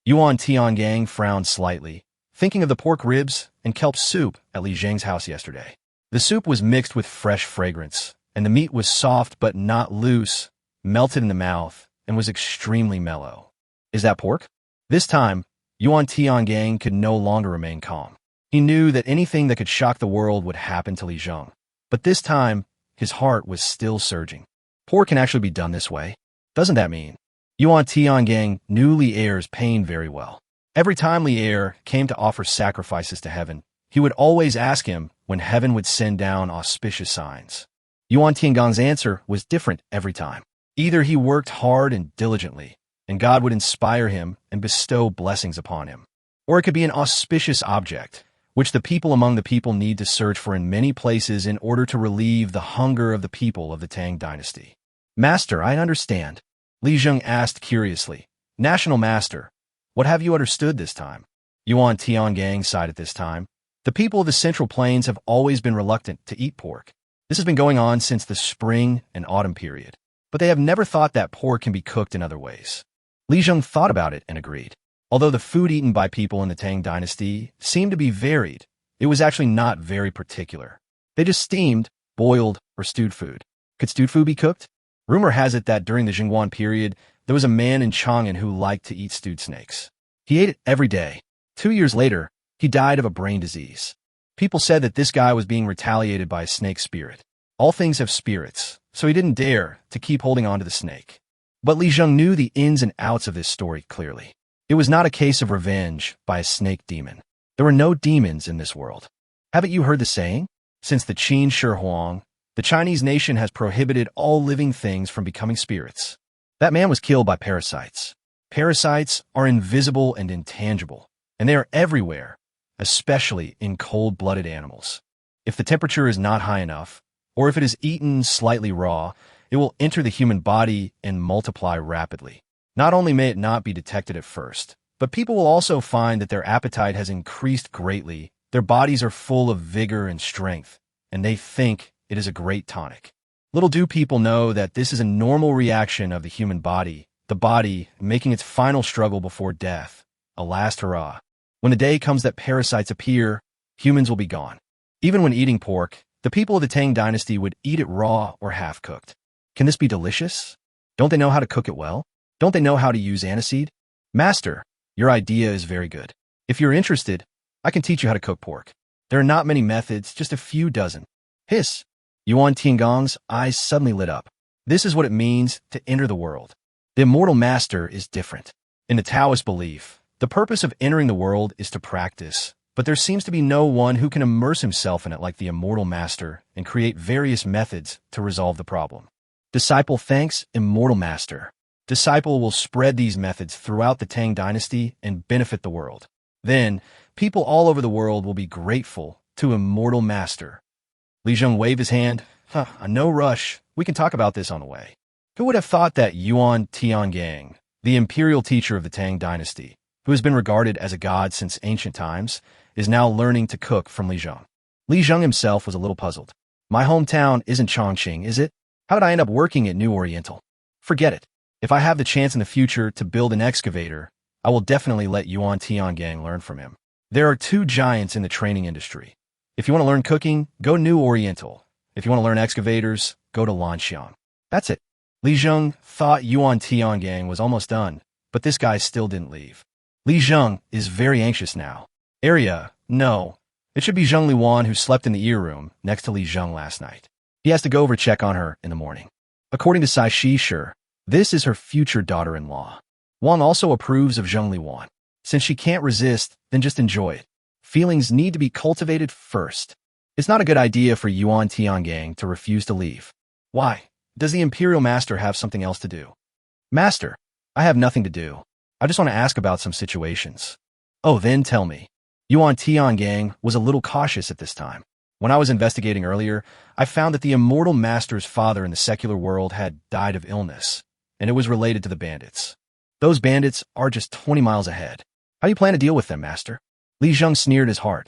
Yuan Tiangang frowned slightly, thinking of the pork ribs and kelp soup at Li Zheng's house yesterday. The soup was mixed with fresh fragrance, and the meat was soft but not loose, melted in the mouth, and was extremely mellow. Is that pork? This time, Yuan Tiangang could no longer remain calm. He knew that anything that could shock the world would happen to Li Zheng. But this time, his heart was still surging. Pork can actually be done this way. Doesn't that mean? Yuan Tiangang knew Li Er's pain very well. Every time Li Er came to offer sacrifices to heaven, he would always ask him when heaven would send down auspicious signs. Yuan Tiangong's answer was different every time. Either he worked hard and diligently, and God would inspire him and bestow blessings upon him, or it could be an auspicious object, which the people among the people need to search for in many places in order to relieve the hunger of the people of the Tang dynasty. Master, I understand. Li Zheng asked curiously. National Master, what have you understood this time? Yuan Tiangang sighed at this time. The people of the Central Plains have always been reluctant to eat pork. This has been going on since the spring and autumn period, but they have never thought that pork can be cooked in other ways. Li Zheng thought about it and agreed. Although the food eaten by people in the Tang dynasty seemed to be varied, it was actually not very particular. They just steamed, boiled, or stewed food. Could stewed food be cooked? Rumor has it that during the Zhenguan period, there was a man in Chang'an who liked to eat stewed snakes. He ate it every day. 2 years later, he died of a brain disease. People said that this guy was being retaliated by a snake spirit. All things have spirits, so he didn't dare to keep holding on to the snake. But Li Zheng knew the ins and outs of this story clearly. It was not a case of revenge by a snake demon. There were no demons in this world. Haven't you heard the saying? Since the Qin Shi Huang, the Chinese nation has prohibited all living things from becoming spirits. That man was killed by parasites. Parasites are invisible and intangible, and they are everywhere, especially in cold-blooded animals. If the temperature is not high enough, or if it is eaten slightly raw, it will enter the human body and multiply rapidly. Not only may it not be detected at first, but people will also find that their appetite has increased greatly, their bodies are full of vigor and strength, and they think it is a great tonic. Little do people know that this is a normal reaction of the human body, the body making its final struggle before death, a last hurrah. When the day comes that parasites appear, humans will be gone. Even when eating pork, the people of the Tang dynasty would eat it raw or half-cooked. Can this be delicious? Don't they know how to cook it well? Don't they know how to use aniseed? Master, your idea is very good. If you're interested, I can teach you how to cook pork. There are not many methods, just a few dozen. Hiss! Yuan Tiangong's eyes suddenly lit up. This is what it means to enter the world. The immortal master is different. In the Taoist belief, the purpose of entering the world is to practice, but there seems to be no one who can immerse himself in it like the immortal master and create various methods to resolve the problem. Disciple thanks immortal master. Disciple will spread these methods throughout the Tang dynasty and benefit the world. Then, people all over the world will be grateful to immortal master. Li Zheng waved his hand. No rush. We can talk about this on the way. Who would have thought that Yuan Tiangang, the imperial teacher of the Tang dynasty, who has been regarded as a god since ancient times, is now learning to cook from Li Zheng? Li Zheng himself was a little puzzled. My hometown isn't Chongqing, is it? How did I end up working at New Oriental? Forget it. If I have the chance in the future to build an excavator, I will definitely let Yuan Tiangang learn from him. There are two giants in the training industry. If you want to learn cooking, go New Oriental. If you want to learn excavators, go to Lanxiang. That's it. Li Zheng thought Yuan Tiangang was almost done, but this guy still didn't leave. Li Zheng is very anxious now. Area, no. It should be Zheng Liwan who slept in the ear room next to Li Zheng last night. He has to go over check on her in the morning. According to Sai Shi, this is her future daughter-in-law. Wang also approves of Zheng Liwan. Since she can't resist, then just enjoy it. Feelings need to be cultivated first. It's not a good idea for Yuan Tiangang to refuse to leave. Why? Does the Imperial Master have something else to do? Master, I have nothing to do. I just want to ask about some situations. Oh, then tell me. Yuan Tiangang was a little cautious at this time. When I was investigating earlier, I found that the Immortal Master's father in the secular world had died of illness, and it was related to the bandits. Those bandits are just 20 miles ahead. How do you plan to deal with them, Master? Li Zheng sneered his heart.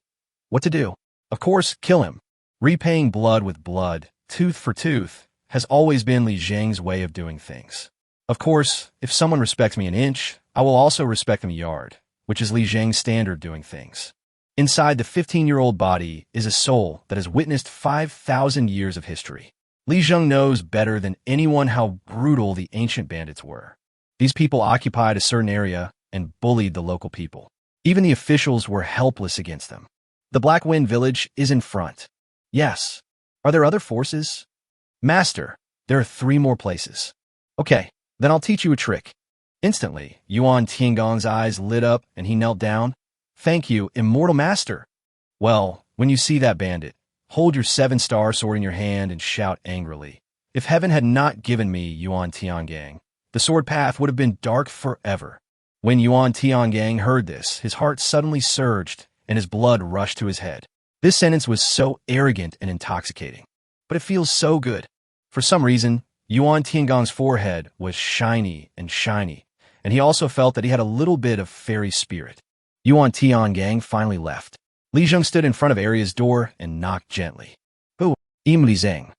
What to do? Of course, kill him. Repaying blood with blood, tooth for tooth, has always been Li Zheng's way of doing things. Of course, if someone respects me an inch, I will also respect them a yard, which is Li Zheng's standard doing things. Inside the 15-year-old body is a soul that has witnessed 5,000 years of history. Li Zheng knows better than anyone how brutal the ancient bandits were. These people occupied a certain area and bullied the local people. Even the officials were helpless against them. The Black Wind village is in front. Yes. Are there other forces? Master, there are 3 more places. Okay, then I'll teach you a trick. Instantly, Yuan Tiangong's eyes lit up and he knelt down. Thank you, Immortal Master. Well, when you see that bandit, hold your 7-star sword in your hand and shout angrily. If heaven had not given me Yuan Tiangang, the sword path would have been dark forever. When Yuan Tiangang heard this, his heart suddenly surged and his blood rushed to his head. This sentence was so arrogant and intoxicating, but it feels so good. For some reason, Yuan Tiangang's forehead was shiny, and he also felt that he had a little bit of fairy spirit. Yuan Tiangang finally left. Li Zheng stood in front of Aria's door and knocked gently. Who? Li Zheng.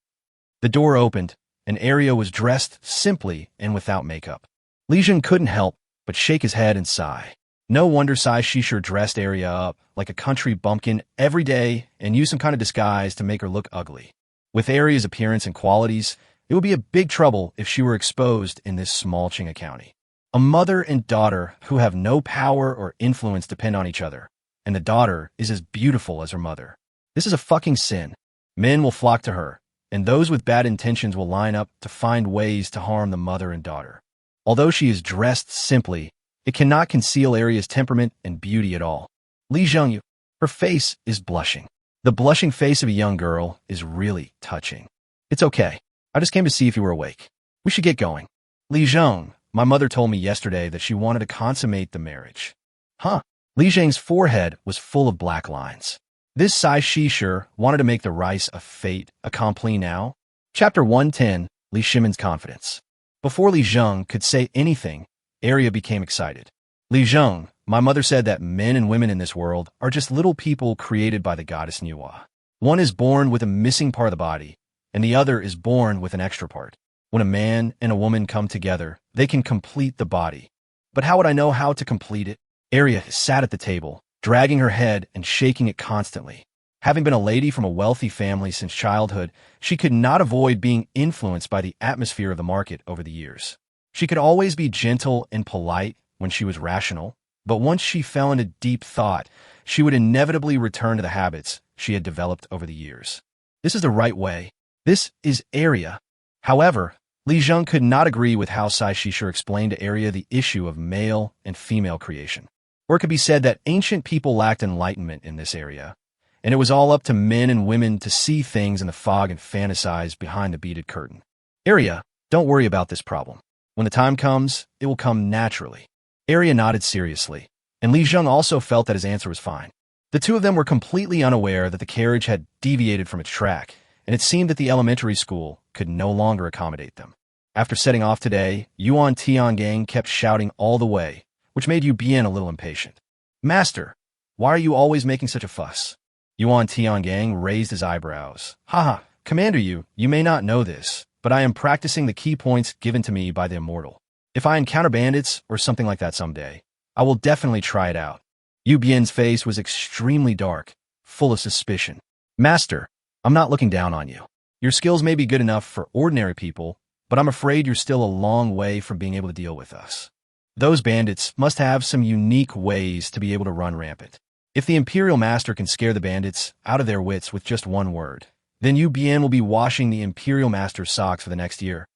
The door opened, and Aria was dressed simply and without makeup. Li Zheng couldn't help but shake his head and sigh. No wonder Sai Shisher dressed Aria up like a country bumpkin every day and used some kind of disguise to make her look ugly. With Aria's appearance and qualities, it would be a big trouble if she were exposed in this small Qinghe County. A mother and daughter who have no power or influence depend on each other, and the daughter is as beautiful as her mother. This is a fucking sin. Men will flock to her, and those with bad intentions will line up to find ways to harm the mother and daughter. Although she is dressed simply, it cannot conceal Aria's temperament and beauty at all. Li Zhengyu, her face is blushing. The blushing face of a young girl is really touching. It's okay. I just came to see if you were awake. We should get going. Li Zheng, my mother told me yesterday that she wanted to consummate the marriage. Huh? Li Zheng's forehead was full of black lines. This Sai Shisher wanted to make the rice a fait accompli now. Chapter 110, Li Shimon's confidence. Before Li Zheng could say anything, Aria became excited. Li Zheng, my mother said that men and women in this world are just little people created by the goddess Manhwa. One is born with a missing part of the body, and the other is born with an extra part. When a man and a woman come together, they can complete the body. But how would I know how to complete it? Aria sat at the table, dragging her head and shaking it constantly. Having been a lady from a wealthy family since childhood, she could not avoid being influenced by the atmosphere of the market over the years. She could always be gentle and polite when she was rational, but once she fell into deep thought, she would inevitably return to the habits she had developed over the years. This is the right way. This is Aria. However, Li Zheng could not agree with how Sai Shisher explained to Aria the issue of male and female creation. Or it could be said that ancient people lacked enlightenment in this area, and it was all up to men and women to see things in the fog and fantasize behind the beaded curtain. Aria, don't worry about this problem. When the time comes, it will come naturally. Aria nodded seriously, and Li Zheng also felt that his answer was fine. The two of them were completely unaware that the carriage had deviated from its track, and it seemed that the elementary school could no longer accommodate them. After setting off today, Yuan Tiangang kept shouting all the way, which made Yu Bian a little impatient. Master, why are you always making such a fuss? Yuan Tiangang raised his eyebrows. Haha, Commander Yu, you may not know this, but I am practicing the key points given to me by the immortal. If I encounter bandits or something like that someday, I will definitely try it out. Yu Bian's face was extremely dark, full of suspicion. Master, I'm not looking down on you. Your skills may be good enough for ordinary people, but I'm afraid you're still a long way from being able to deal with us. Those bandits must have some unique ways to be able to run rampant. If the Imperial Master can scare the bandits out of their wits with just one word, then Yu Bian will be washing the Imperial Master's socks for the next year.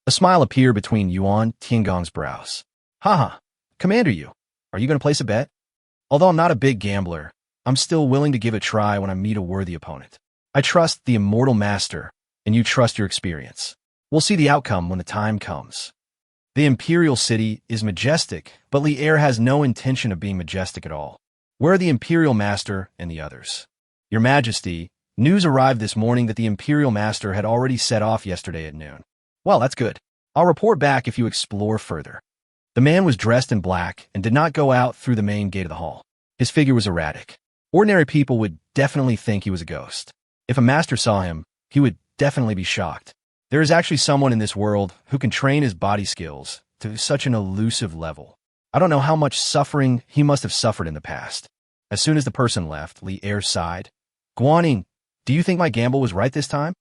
A smile appeared between Yuan Tiangang's brows. Haha, Commander Yu, are you going to place a bet? Although I'm not a big gambler, I'm still willing to give it a try when I meet a worthy opponent. I trust the immortal master, and you trust your experience. We'll see the outcome when the time comes. The Imperial City is majestic, but Li Er has no intention of being majestic at all. Where are the Imperial Master and the others? Your Majesty, news arrived this morning that the Imperial Master had already set off yesterday at noon. Well, that's good. I'll report back if you explore further. The man was dressed in black and did not go out through the main gate of the hall. His figure was erratic. Ordinary people would definitely think he was a ghost. If a master saw him, he would definitely be shocked. There is actually someone in this world who can train his body skills to such an elusive level. I don't know how much suffering he must have suffered in the past. As soon as the person left, Li Er sighed. Guaning, do you think my gamble was right this time?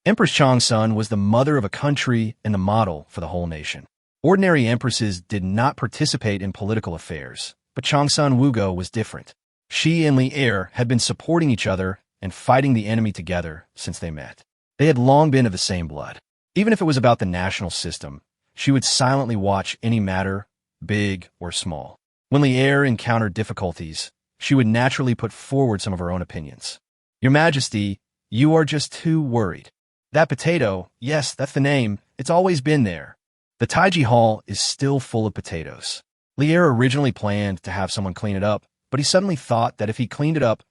Empress Changsun was the mother of a country and the model for the whole nation. Ordinary empresses did not participate in political affairs, but Changsun Wugo was different. She and Li Er had been supporting each other and fighting the enemy together since they met. They had long been of the same blood. Even if it was about the national system, she would silently watch any matter, big or small. When Li Er encountered difficulties, she would naturally put forward some of her own opinions. Your Majesty, You are just too worried. That potato, yes, that's the name. It's always been there. The Taiji Hall is still full of potatoes. Lier originally planned to have someone clean it up, but he suddenly thought that if he cleaned it up,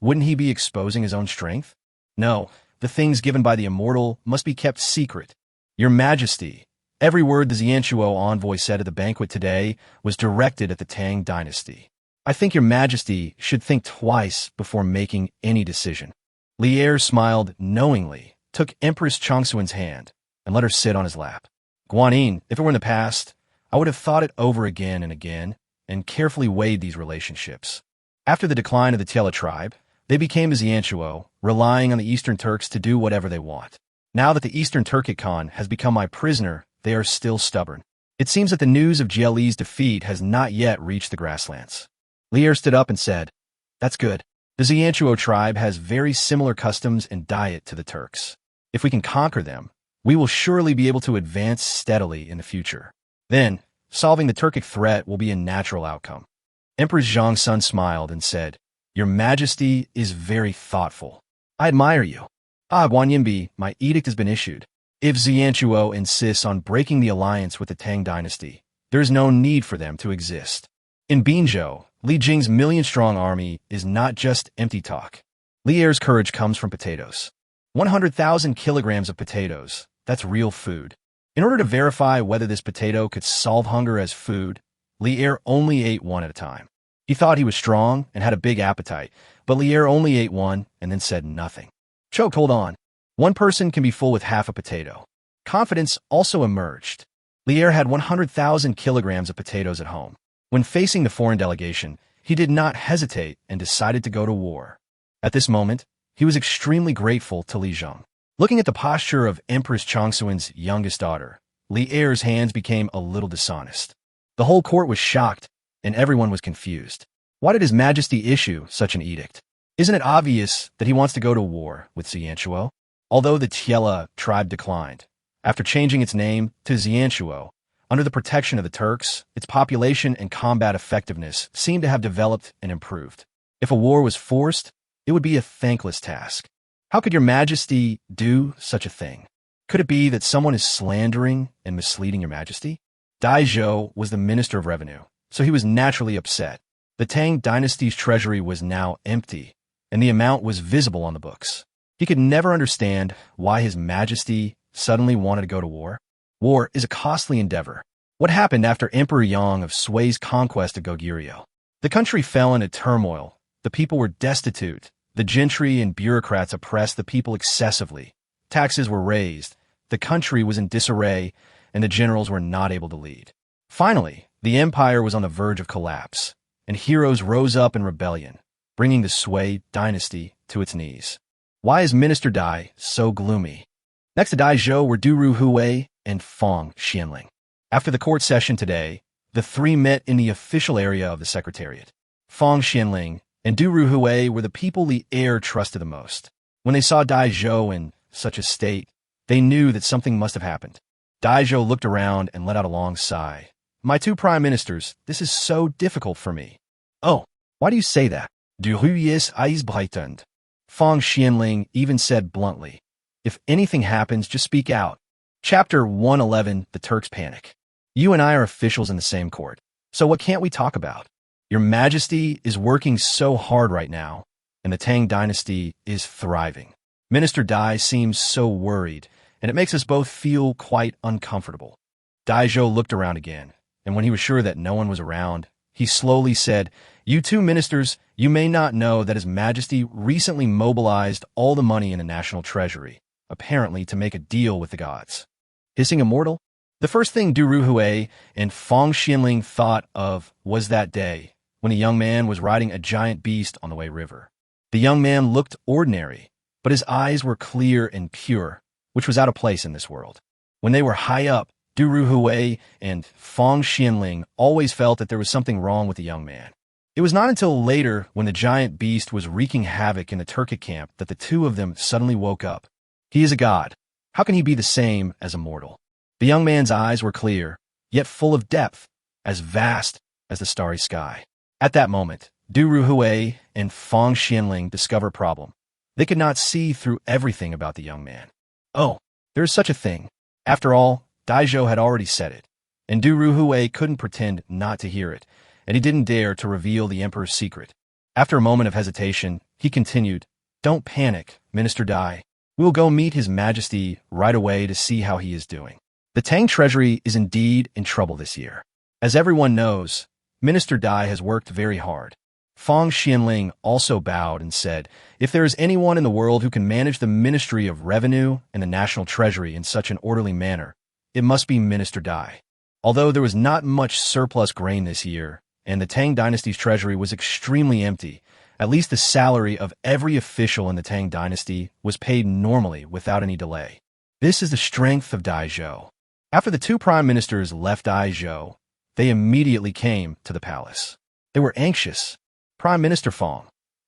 wouldn't he be exposing his own strength? No, the things given by the immortal must be kept secret. Your Majesty, every word the Xianchuo envoy said at the banquet today was directed at the Tang dynasty. I think your Majesty should think twice before making any decision. Lier smiled knowingly, took Empress Changxuan's hand, and let her sit on his lap. Guanyin, if it were in the past, I would have thought it over again and carefully weighed these relationships. After the decline of the Tiela tribe, they became the Xianchuo, relying on the Eastern Turks to do whatever they want. Now that the Eastern Turkic Khan has become my prisoner, they are still stubborn. It seems that the news of Jieli's defeat has not yet reached the grasslands. Lier stood up and said, "That's good. The Xianchuo tribe has very similar customs and diet to the Turks. If we can conquer them, we will surely be able to advance steadily in the future. Then, solving the Turkic threat will be a natural outcome." Empress Zhangsun smiled and said, "Your Majesty is very thoughtful. I admire you. Guanyinbi, my edict has been issued. If Xianchuo insists on breaking the alliance with the Tang dynasty, there is no need for them to exist. In Binzhou, Li Jing's million-strong army is not just empty talk. Lier's courage comes from potatoes. 100,000 kilograms of potatoes, that's real food. In order to verify whether this potato could solve hunger as food, Lier only ate one at a time. He thought he was strong and had a big appetite, but Lier only ate one and then said nothing. Choked, hold on. One person can be full with half a potato. Confidence also emerged. Lier had 100,000 kilograms of potatoes at home. When facing the foreign delegation, he did not hesitate and decided to go to war. At this moment, he was extremely grateful to Li Zheng. Looking at the posture of Empress Changxuan's youngest daughter, Lier's hands became a little dishonest. The whole court was shocked, and everyone was confused. Why did His Majesty issue such an edict? Isn't it obvious that he wants to go to war with Xianchuo? Although the Tiela tribe declined, after changing its name to Xianchuo, under the protection of the Turks, its population and combat effectiveness seemed to have developed and improved. If a war was forced, it would be a thankless task. How could your Majesty do such a thing? Could it be that someone is slandering and misleading your Majesty? Dai Zhou was the Minister of Revenue, so he was naturally upset. The Tang dynasty's treasury was now empty, and the amount was visible on the books. He could never understand why His Majesty suddenly wanted to go to war. War is a costly endeavor. What happened after Emperor Yang of Sui's conquest of Goguryeo? The country fell into turmoil. The people were destitute. The gentry and bureaucrats oppressed the people excessively. Taxes were raised. The country was in disarray, and the generals were not able to lead. Finally, the empire was on the verge of collapse, and heroes rose up in rebellion, bringing the Sui dynasty to its knees. Why is Minister Dai so gloomy? Next to Dai Zhou were Du Ruhui and Fang Xianling. After the court session today, the three met in the official area of the Secretariat. Fang Xianling and Du Ruhui were the people the heir trusted the most. When they saw Dai Zhou in such a state, they knew that something must have happened. Dai Zhou looked around and let out a long sigh. My two prime ministers, this is so difficult for me. Oh, why do you say that? Du Ruhui's eyes brightened. Fang Xianling even said bluntly, if anything happens, just speak out. Chapter 111, The Turks Panic. You and I are officials in the same court, so what can't we talk about? Your Majesty is working so hard right now, and the Tang dynasty is thriving. Minister Dai seems so worried, and it makes us both feel quite uncomfortable. Dai Zhou looked around again, and when he was sure that no one was around, he slowly said, You two ministers, you may not know that His Majesty recently mobilized all the money in the national treasury, apparently to make a deal with the gods. Hissing immortal? The first thing Du Ruhui and Fang Xianling thought of was that day when a young man was riding a giant beast on the Wei River. The young man looked ordinary, but his eyes were clear and pure, which was out of place in this world. When they were high up, Du Ruhui and Fang Xianling always felt that there was something wrong with the young man. It was not until later, when the giant beast was wreaking havoc in the Turkic camp, that the two of them suddenly woke up. He is a god. How can he be the same as a mortal? The young man's eyes were clear, yet full of depth, as vast as the starry sky. At that moment, Du Ruhui and Fang Xianling discovered a problem. They could not see through everything about the young man. Oh, there is such a thing. After all, Daizhou had already said it, and Du Ruhui couldn't pretend not to hear it, and he didn't dare to reveal the emperor's secret. After a moment of hesitation, he continued, "Don't panic, Minister Dai. We will go meet His Majesty right away to see how he is doing. The Tang treasury is indeed in trouble this year. As everyone knows, Minister Dai has worked very hard." Fang Xianling also bowed and said, "If there is anyone in the world who can manage the Ministry of Revenue and the National Treasury in such an orderly manner, it must be Minister Dai." Although there was not much surplus grain this year, and the Tang dynasty's treasury was extremely empty, at least the salary of every official in the Tang dynasty was paid normally without any delay. This is the strength of Daizhou. After the two prime ministers left Daizhou, they immediately came to the palace. They were anxious. "Prime Minister Fang,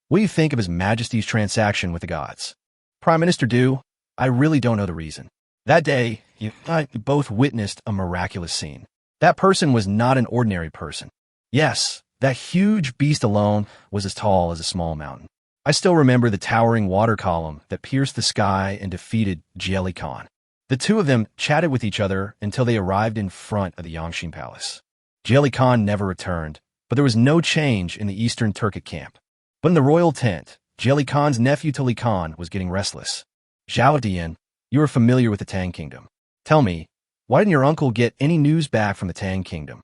what do you think of His Majesty's transaction with the gods?" "Prime Minister Du, I really don't know the reason. That day, you both witnessed a miraculous scene. That person was not an ordinary person. Yes, that huge beast alone was as tall as a small mountain. I still remember the towering water column that pierced the sky and defeated Jelly Khan. The two of them chatted with each other until they arrived in front of the Yangxin Palace. Jelly Khan never returned, but there was no change in the Eastern Turkic camp. But in the royal tent, Jelly Khan's nephew Tuli Khan was getting restless. "Zhao Dian, you are familiar with the Tang Kingdom. Tell me, why didn't your uncle get any news back from the Tang Kingdom?"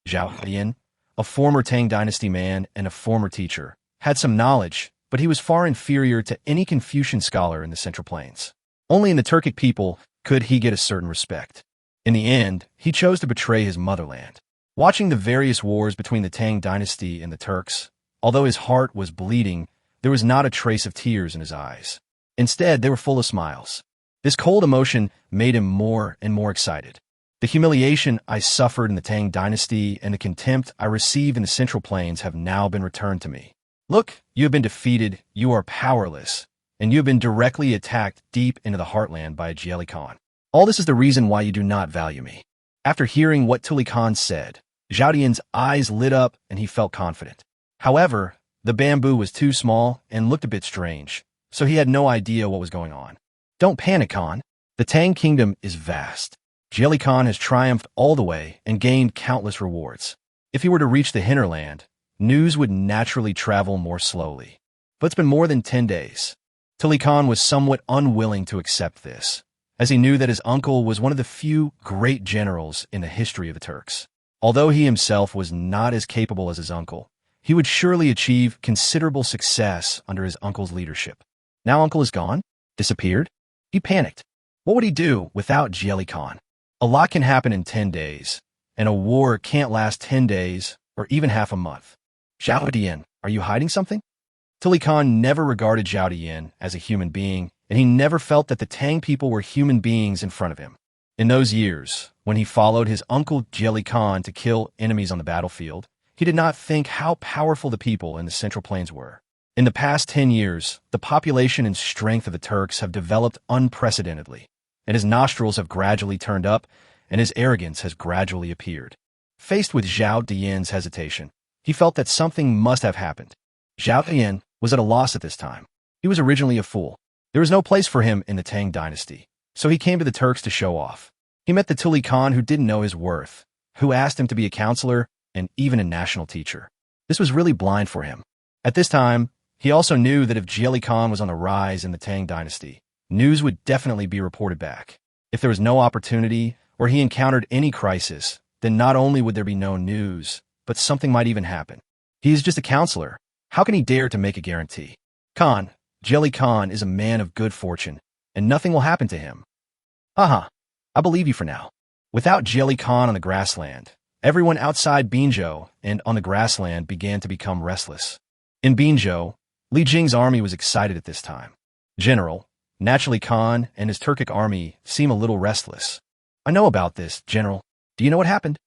Zhao Dian, a former Tang dynasty man and a former teacher, had some knowledge, but he was far inferior to any Confucian scholar in the Central Plains. Only in the Turkic people could he get a certain respect. In the end, he chose to betray his motherland. Watching the various wars between the Tang dynasty and the Turks, although his heart was bleeding, there was not a trace of tears in his eyes. Instead, they were full of smiles. This cold emotion made him more and more excited. "The humiliation I suffered in the Tang dynasty and the contempt I received in the Central Plains have now been returned to me. Look, you have been defeated, you are powerless, and you have been directly attacked deep into the heartland by a Jelly Khan. All this is the reason why you do not value me." After hearing what Tuli Khan said, Zhao Dian's eyes lit up and he felt confident. However, the bamboo was too small and looked a bit strange, so he had no idea what was going on. "Don't panic, Khan. The Tang Kingdom is vast. Jelly Khan has triumphed all the way and gained countless rewards. If he were to reach the hinterland, news would naturally travel more slowly. But it's been more than 10 days. Tuli Khan was somewhat unwilling to accept this, as he knew that his uncle was one of the few great generals in the history of the Turks. Although he himself was not as capable as his uncle, he would surely achieve considerable success under his uncle's leadership. Now uncle is gone? Disappeared? He panicked. What would he do without Jelly Khan? A lot can happen in 10 days, and a war can't last 10 days or even half a month. Zhao Dian, are you hiding something? Tuli Khan never regarded Zhao Dian as a human being, and he never felt that the Tang people were human beings in front of him. In those years, when he followed his uncle Jelly Khan to kill enemies on the battlefield, he did not think how powerful the people in the Central Plains were. In the past 10 years, the population and strength of the Turks have developed unprecedentedly, and his nostrils have gradually turned up, and his arrogance has gradually appeared. Faced with Zhao Dian's hesitation, he felt that something must have happened. Zhao Dian was at a loss at this time. He was originally a fool. There was no place for him in the Tang dynasty, so he came to the Turks to show off. He met the Tuli Khan who didn't know his worth, who asked him to be a counselor and even a national teacher. This was really blind for him. At this time, he also knew that if Jelly Khan was on the rise in the Tang dynasty, news would definitely be reported back. If there was no opportunity or he encountered any crisis, then not only would there be no news, but something might even happen. He is just a counselor. How can he dare to make a guarantee? Khan, Jelly Khan is a man of good fortune, and nothing will happen to him. Haha, I believe you for now. Without Jelly Khan on the grassland, everyone outside Binzhou and on the grassland began to become restless. In Binzhou, Li Jing's army was excited at this time. General, naturally Khan and his Turkic army seem a little restless. I know about this, General. Do you know what happened?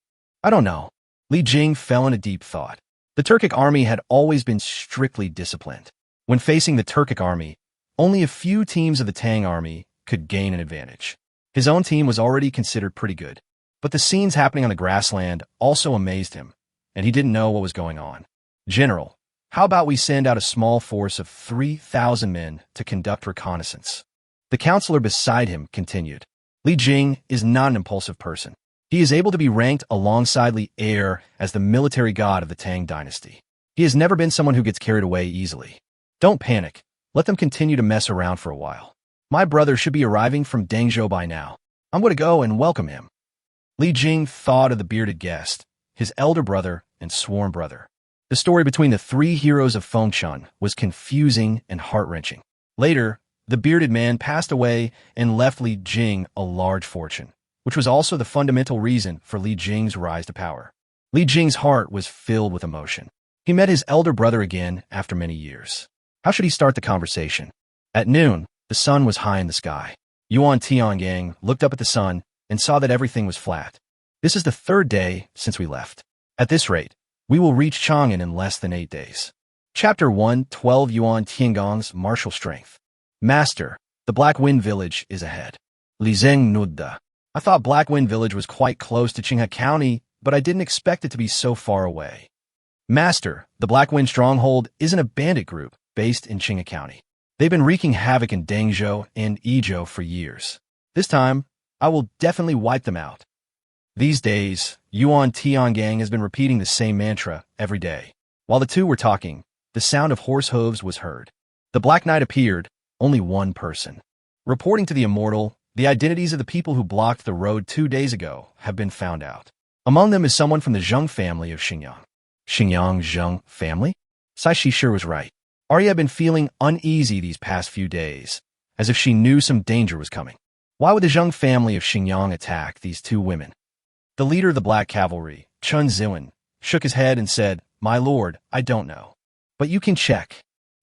I don't know. Li Jing fell into deep thought. The Turkic army had always been strictly disciplined. When facing the Turkic army, only a few teams of the Tang army could gain an advantage. His own team was already considered pretty good, but the scenes happening on the grassland also amazed him, and he didn't know what was going on. General, How about we send out a small force of 3,000 men to conduct reconnaissance? The counselor beside him continued. Li Jing is not an impulsive person. He is able to be ranked alongside Li Er as the military god of the Tang dynasty. He has never been someone who gets carried away easily. Don't panic. Let them continue to mess around for a while. My brother should be arriving from Dangzhou by now. I'm going to go and welcome him. Li Jing thought of the bearded guest, his elder brother and sworn brother. The story between the three heroes of Fengchun was confusing and heart-wrenching. Later, the bearded man passed away and left Li Jing a large fortune, which was also the fundamental reason for Li Jing's rise to power. Li Jing's heart was filled with emotion. He met his elder brother again after many years. How should he start the conversation? At noon, the sun was high in the sky. Yuan Tiangang looked up at the sun and saw that everything was flat. This is the third day since we left. At this rate, we will reach Chang'an in less than 8 days. Chapter 1:12 Yuan Tiangang's martial strength. Master, the Black Wind Village is ahead. Li Zeng Nudda. I thought Black Wind Village was quite close to Qinghe County, but I didn't expect it to be so far away. Master, the Black Wind Stronghold isn't a bandit group based in Qinghe County. They've been wreaking havoc in Dangzhou and Yizhou for years. This time, I will definitely wipe them out. These days, Yuan Tiangang has been repeating the same mantra every day. While the two were talking, the sound of horse hooves was heard. The Black Knight appeared, only one person. Reporting to the Immortal, the identities of the people who blocked the road 2 days ago have been found out. Among them is someone from the Zheng family of Xingyang. Xingyang Zheng family? Sai Shi sure was right. Arya had been feeling uneasy these past few days, as if she knew some danger was coming. Why would the Zheng family of Xingyang attack these two women? The leader of the Black Cavalry, Chen Zhenguan, shook his head and said, My lord, I don't know. But you can check.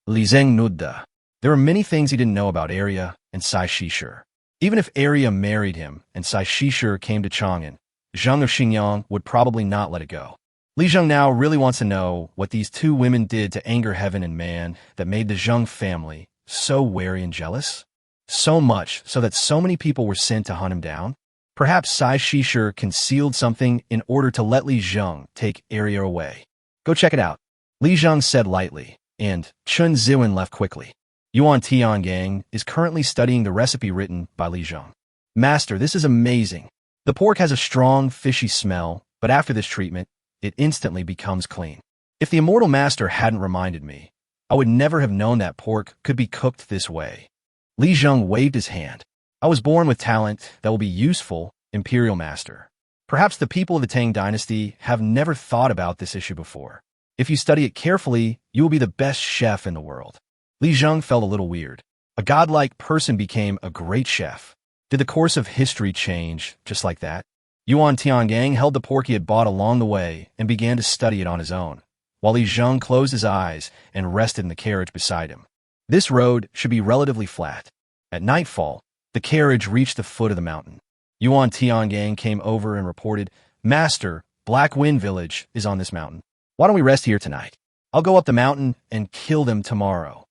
Li Zeng Nudda. There are many things he didn't know about Arya and Sai Shishir. Even if Arya married him and Sai Shishir came to Chang'an, Zheng of Xingyang would probably not let it go. Li Zheng now really wants to know what these two women did to anger heaven and man that made the Zheng family so wary and jealous. So much so that so many people were sent to hunt him down. Perhaps Sai Shishir concealed something in order to let Li Zheng take Arya away. Go check it out. Li Zheng said lightly, and Chen Zhenguan left quickly. Yuan Tiangang is currently studying the recipe written by Li Zheng. Master, this is amazing. The pork has a strong, fishy smell, but after this treatment, it instantly becomes clean. If the Immortal Master hadn't reminded me, I would never have known that pork could be cooked this way. Li Zheng waved his hand. I was born with talent that will be useful, Imperial Master. Perhaps the people of the Tang dynasty have never thought about this issue before. If you study it carefully, you will be the best chef in the world. Li Zheng felt a little weird. A godlike person became a great chef. Did the course of history change just like that? Yuan Tiangang held the pork he had bought along the way and began to study it on his own, while Li Zheng closed his eyes and rested in the carriage beside him. This road should be relatively flat. At nightfall, the carriage reached the foot of the mountain. Yuan Tiangang came over and reported, Master, Black Wind Village is on this mountain. Why don't we rest here tonight? I'll go up the mountain and kill them tomorrow.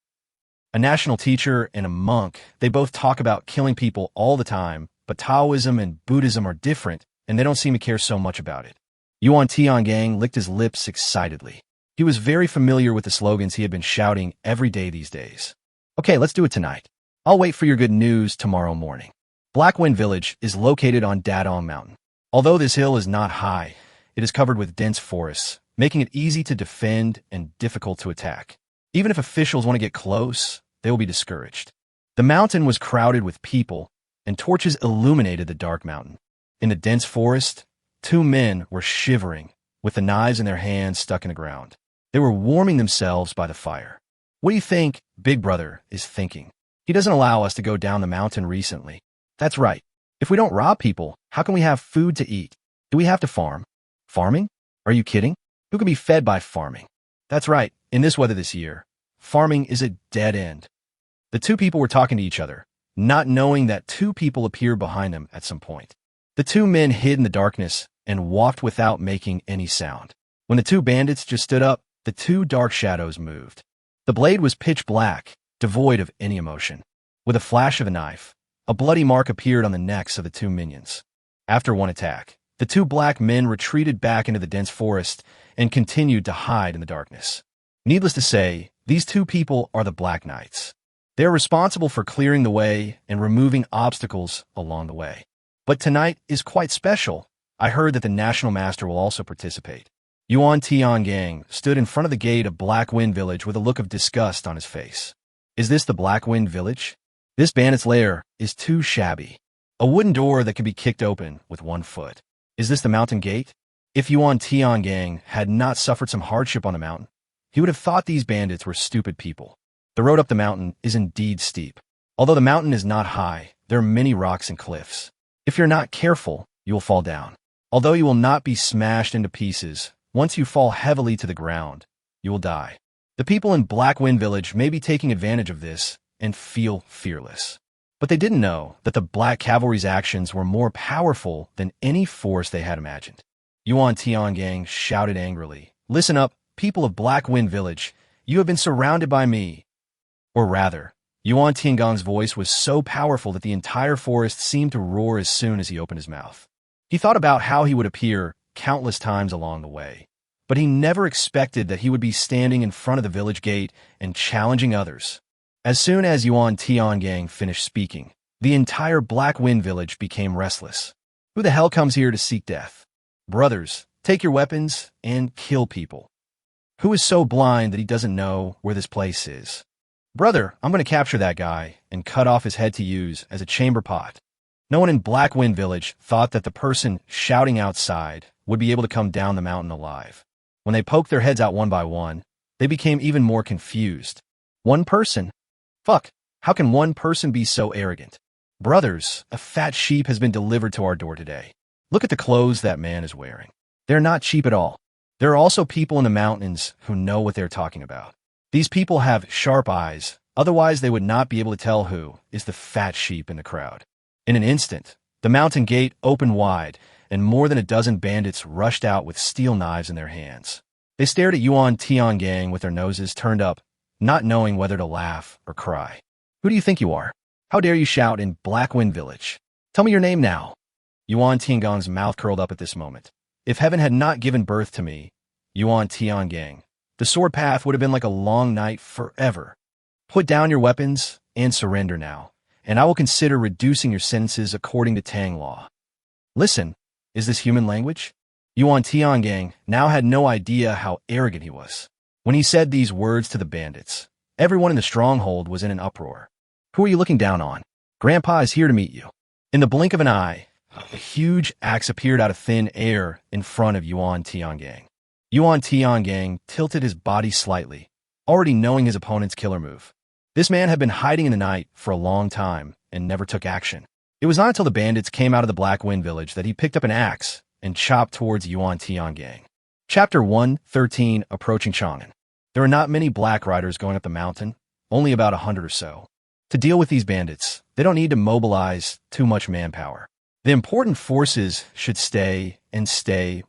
A national teacher and a monk, they both talk about killing people all the time, but Taoism and Buddhism are different, and they don't seem to care so much about it. Yuan Tiangang licked his lips excitedly. He was very familiar with the slogans he had been shouting every day these days. Okay, let's do it tonight. I'll wait for your good news tomorrow morning. Black Wind Village is located on Datang Mountain. Although this hill is not high, it is covered with dense forests, making it easy to defend and difficult to attack. Even if officials want to get close, they will be discouraged. The mountain was crowded with people, and torches illuminated the dark mountain. In the dense forest, two men were shivering, with the knives in their hands stuck in the ground. They were warming themselves by the fire. What do you think Big Brother is thinking? He doesn't allow us to go down the mountain recently. That's right. If we don't rob people, how can we have food to eat? Do we have to farm? Farming? Are you kidding? Who can be fed by farming? That's right. In this weather this year, farming is a dead end. The two people were talking to each other, not knowing that two people appeared behind them at some point. The two men hid in the darkness and walked without making any sound. When the two bandits just stood up, the two dark shadows moved. The blade was pitch black, devoid of any emotion. With a flash of a knife, a bloody mark appeared on the necks of the two minions. After one attack, the two black men retreated back into the dense forest and continued to hide in the darkness. Needless to say, these two people are the Black Knights. They are responsible for clearing the way and removing obstacles along the way. But tonight is quite special. I heard that the National Master will also participate. Yuan Tiangang stood in front of the gate of Black Wind Village with a look of disgust on his face. Is this the Black Wind Village? This bandit's lair is too shabby. A wooden door that can be kicked open with one foot. Is this the mountain gate? If Yuan Tiangang had not suffered some hardship on the mountain, he would have thought these bandits were stupid people. The road up the mountain is indeed steep. Although the mountain is not high, there are many rocks and cliffs. If you're not careful, you will fall down. Although you will not be smashed into pieces, once you fall heavily to the ground, you will die. The people in Black Wind Village may be taking advantage of this and feel fearless. But they didn't know that the Black Cavalry's actions were more powerful than any force they had imagined. Yuan Tiangang shouted angrily, "Listen up, people of Black Wind Village. You have been surrounded by me." Or rather, Yuan Tiangang's voice was so powerful that the entire forest seemed to roar as soon as he opened his mouth. He thought about how he would appear countless times along the way, but he never expected that he would be standing in front of the village gate and challenging others. As soon as Yuan Tiangang finished speaking, the entire Black Wind Village became restless. Who the hell comes here to seek death? Brothers, take your weapons and kill people. Who is so blind that he doesn't know where this place is? Brother, I'm going to capture that guy and cut off his head to use as a chamber pot. No one in Black Wind Village thought that the person shouting outside would be able to come down the mountain alive. When they poked their heads out one by one, they became even more confused. One person? Fuck, how can one person be so arrogant? Brothers, a fat sheep has been delivered to our door today. Look at the clothes that man is wearing. They're not cheap at all. There are also people in the mountains who know what they're talking about. These people have sharp eyes, otherwise they would not be able to tell who is the fat sheep in the crowd. In an instant, the mountain gate opened wide, and more than a dozen bandits rushed out with steel knives in their hands. They stared at Yuan Tiangang with their noses turned up, not knowing whether to laugh or cry. Who do you think you are? How dare you shout in Black Wind Village? Tell me your name now. Yuan Tiangang's mouth curled up at this moment. If heaven had not given birth to me, Yuan Tiangang, the sword path would have been like a long night forever. Put down your weapons and surrender now, and I will consider reducing your sentences according to Tang law. Listen, is this human language? Yuan Tiangang now had no idea how arrogant he was. When he said these words to the bandits, everyone in the stronghold was in an uproar. Who are you looking down on? Grandpa is here to meet you. In the blink of an eye, a huge axe appeared out of thin air in front of Yuan Tiangang. Yuan Tiangang tilted his body slightly, already knowing his opponent's killer move. This man had been hiding in the night for a long time and never took action. It was not until the bandits came out of the Black Wind Village that he picked up an axe and chopped towards Yuan Tiangang. Chapter 1:13 Approaching Chang'an. There are not many black riders going up the mountain, only about 100 or so. To deal with these bandits, they don't need to mobilize too much manpower. The important forces should stay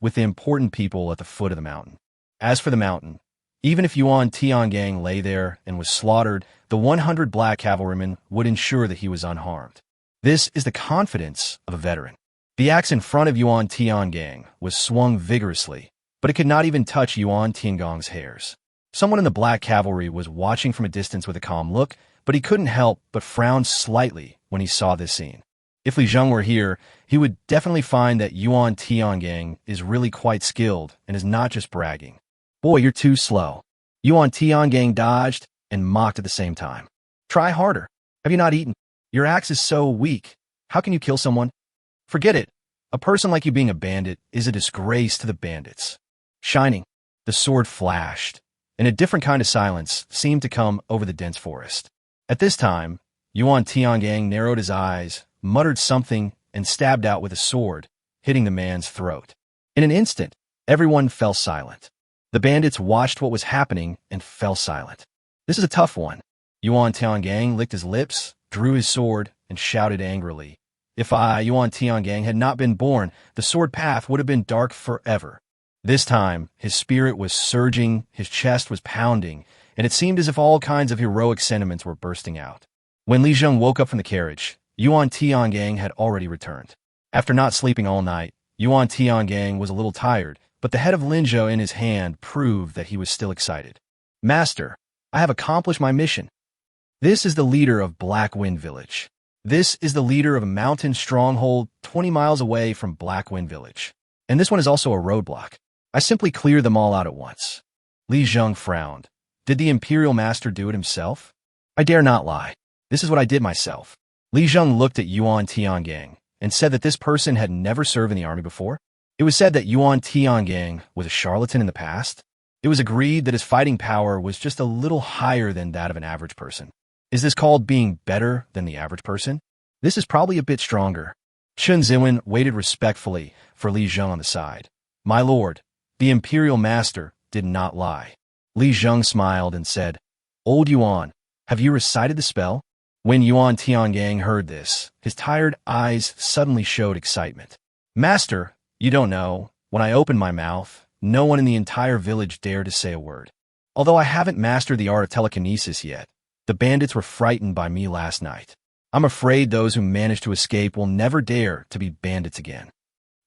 with the important people at the foot of the mountain. As for the mountain, even if Yuan Tiangang lay there and was slaughtered, the 100 black cavalrymen would ensure that he was unharmed. This is the confidence of a veteran. The axe in front of Yuan Tiangang was swung vigorously, but it could not even touch Yuan Tiangang's hairs. Someone in the black cavalry was watching from a distance with a calm look, but he couldn't help but frown slightly when he saw this scene. If Li Zheng were here, he would definitely find that Yuan Tiangang is really quite skilled and is not just bragging. Boy, you're too slow. Yuan Tiangang dodged and mocked at the same time. Try harder. Have you not eaten? Your axe is so weak. How can you kill someone? Forget it. A person like you being a bandit is a disgrace to the bandits. Shining, the sword flashed, and a different kind of silence seemed to come over the dense forest. At this time, Yuan Tiangang narrowed his eyes, muttered something, and stabbed out with a sword, hitting the man's throat. In an instant, everyone fell silent. The bandits watched what was happening and fell silent. This is a tough one. Yuan Tiangang licked his lips, drew his sword, and shouted angrily. If I, Yuan Tiangang, had not been born, the sword path would have been dark forever. This time, his spirit was surging, his chest was pounding, and it seemed as if all kinds of heroic sentiments were bursting out. When Li Zheng woke up from the carriage, Yuan Tiangang had already returned. After not sleeping all night, Yuan Tiangang was a little tired, but the head of Linzhou in his hand proved that he was still excited. Master, I have accomplished my mission. This is the leader of Black Wind Village. This is the leader of a mountain stronghold 20 miles away from Black Wind Village. And this one is also a roadblock. I simply clear them all out at once. Li Zheng frowned. Did the Imperial Master do it himself? I dare not lie. This is what I did myself. Li Zheng looked at Yuan Tiangang and said that this person had never served in the army before. It was said that Yuan Tiangang was a charlatan in the past. It was agreed that his fighting power was just a little higher than that of an average person. Is this called being better than the average person? This is probably a bit stronger. Zhenguan waited respectfully for Li Zheng on the side. My lord, the Imperial Master did not lie. Li Zheng smiled and said, Old Yuan, have you recited the spell? When Yuan Tiangang heard this, his tired eyes suddenly showed excitement. Master, you don't know, when I opened my mouth, no one in the entire village dared to say a word. Although I haven't mastered the art of telekinesis yet, the bandits were frightened by me last night. I'm afraid those who manage to escape will never dare to be bandits again.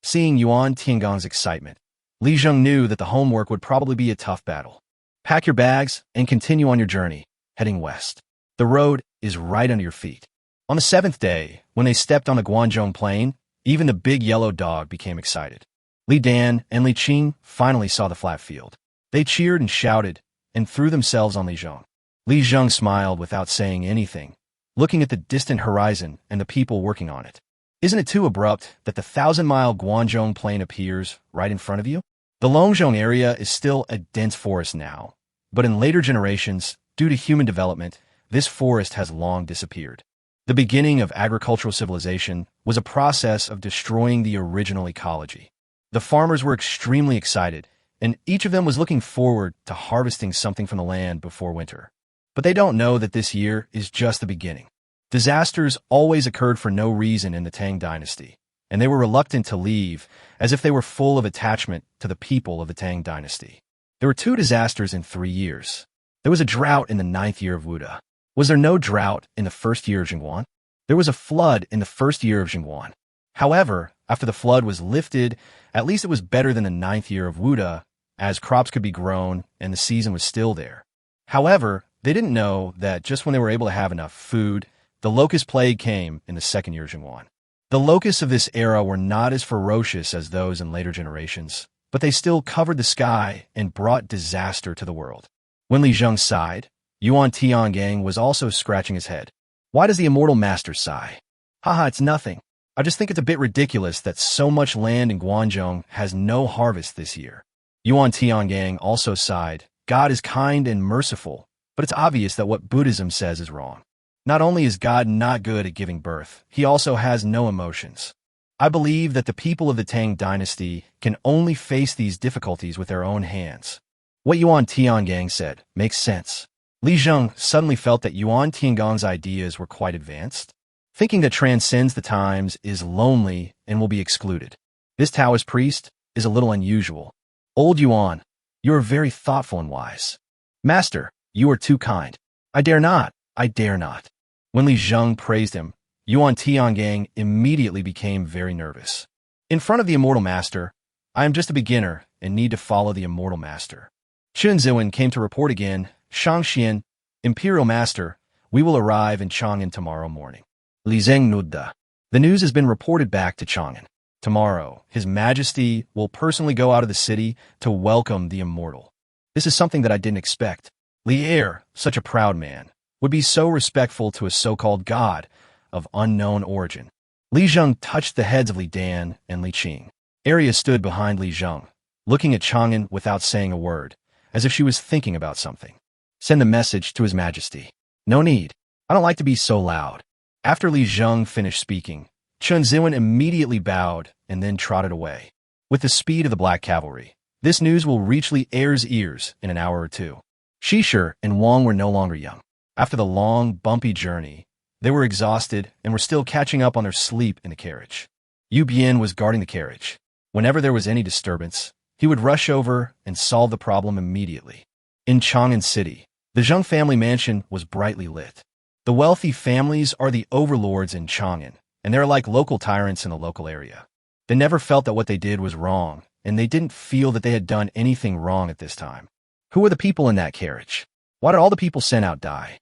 Seeing Yuan Tiangang's excitement, Li Zheng knew that the homework would probably be a tough battle. Pack your bags and continue on your journey, heading west. The road is right under your feet. On the 7th day, when they stepped on the Guanzhong plain, even the big yellow dog became excited. Li Dan and Li Qing finally saw the flat field. They cheered and shouted and threw themselves on Li Zheng. Li Zheng smiled without saying anything, looking at the distant horizon and the people working on it. Isn't it too abrupt that the 1,000-mile Guanzhong plain appears right in front of you? The Longzhong area is still a dense forest now, but in later generations, due to human development, this forest has long disappeared. The beginning of agricultural civilization was a process of destroying the original ecology. The farmers were extremely excited, and each of them was looking forward to harvesting something from the land before winter. But they don't know that this year is just the beginning. Disasters always occurred for no reason in the Tang dynasty, and they were reluctant to leave, as if they were full of attachment to the people of the Tang dynasty. There were 2 disasters in 3 years. There was a drought in the 9th year of Wuda. Was there no drought in the 1st year of Zhenguan? There was a flood in the 1st year of Zhenguan. However, after the flood was lifted, at least it was better than the 9th year of Wuda, as crops could be grown and the season was still there. However, they didn't know that just when they were able to have enough food, the locust plague came in the 2nd year of Zhenguan. The locusts of this era were not as ferocious as those in later generations, but they still covered the sky and brought disaster to the world. When Li Zheng sighed, Yuan Tiangang was also scratching his head. Why does the immortal master sigh? Haha, it's nothing. I just think it's a bit ridiculous that so much land in Guanzhong has no harvest this year. Yuan Tiangang also sighed. God is kind and merciful, but it's obvious that what Buddhism says is wrong. Not only is God not good at giving birth, he also has no emotions. I believe that the people of the Tang dynasty can only face these difficulties with their own hands. What Yuan Tiangang said makes sense. Li Zheng suddenly felt that Yuan Tiangang's ideas were quite advanced. Thinking that transcends the times is lonely and will be excluded. This Taoist priest is a little unusual. Old Yuan, you are very thoughtful and wise. Master, you are too kind. I dare not. I dare not. When Li Zheng praised him, Yuan Tiangang immediately became very nervous. In front of the immortal master, I am just a beginner and need to follow the immortal master. Zhenguan came to report again. Shangxian, Imperial Master, we will arrive in Chang'an tomorrow morning. Li Zheng Nudda. The news has been reported back to Chang'an. Tomorrow, His Majesty will personally go out of the city to welcome the immortal. This is something that I didn't expect. Li Er, such a proud man, would be so respectful to a so-called god of unknown origin. Li Zheng touched the heads of Li Dan and Li Qing. Arya stood behind Li Zheng, looking at Chang'an without saying a word, as if she was thinking about something. Send a message to His Majesty. No need. I don't like to be so loud. After Li Zheng finished speaking, Zhenguan immediately bowed and then trotted away. With the speed of the Black Cavalry, this news will reach Li Er's ears in an hour or 2. Shisher and Wang were no longer young. After the long, bumpy journey, they were exhausted and were still catching up on their sleep in the carriage. Yu Bian was guarding the carriage. Whenever there was any disturbance, he would rush over and solve the problem immediately. In Chang'an City, the Zheng family mansion was brightly lit. The wealthy families are the overlords in Chang'an, and they're like local tyrants in the local area. They never felt that what they did was wrong, and they didn't feel that they had done anything wrong at this time. Who are the people in that carriage? Why did all the people sent out die?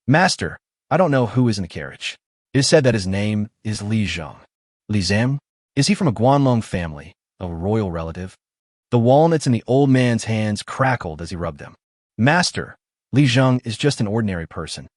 Master, I don't know who is in the carriage. It is said that his name is Li Zheng. Li Zheng? Is he from a Guanlong family, a royal relative? The walnuts in the old man's hands crackled as he rubbed them. Master, Li Zheng is just an ordinary person.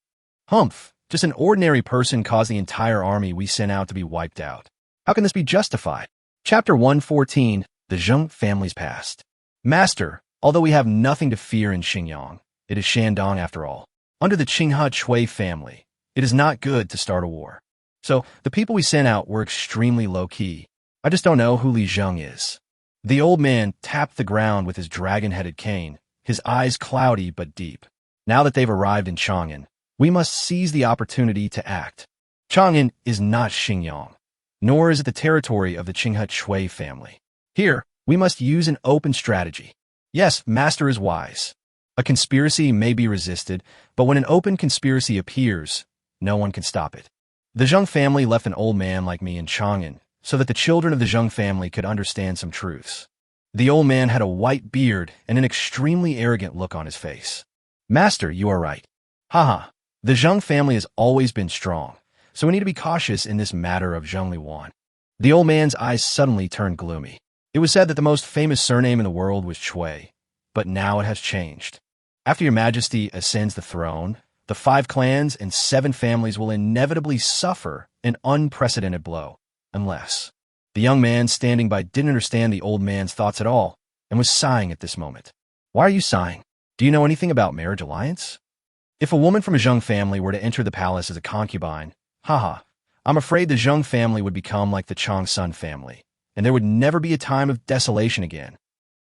Humph, just an ordinary person caused the entire army we sent out to be wiped out. How can this be justified? Chapter 114, The Zheng Family's Past. Master, although we have nothing to fear in Xinjiang, it is Shandong after all. Under the Qinghe family, it is not good to start a war. So, the people we sent out were extremely low-key. I just don't know who Li Zheng is. The old man tapped the ground with his dragon-headed cane, his eyes cloudy but deep. Now that they've arrived in Chang'an, we must seize the opportunity to act. Chang'an is not Xinjiang, nor is it the territory of the Qinghe family. Here, we must use an open strategy. Yes, Master is wise. A conspiracy may be resisted, but when an open conspiracy appears, no one can stop it. The Zheng family left an old man like me in Chang'an so that the children of the Zheng family could understand some truths. The old man had a white beard and an extremely arrogant look on his face. Master, you are right. Haha, the Zheng family has always been strong, so we need to be cautious in this matter of Zhenguan. The old man's eyes suddenly turned gloomy. It was said that the most famous surname in the world was Chui, but now it has changed. After your majesty ascends the throne, the 5 clans and 7 families will inevitably suffer an unprecedented blow, unless... The young man standing by didn't understand the old man's thoughts at all and was sighing at this moment. Why are you sighing? Do you know anything about marriage alliance? If a woman from a Zheng family were to enter the palace as a concubine, I'm afraid the Zheng family would become like the Changsun family, and there would never be a time of desolation again.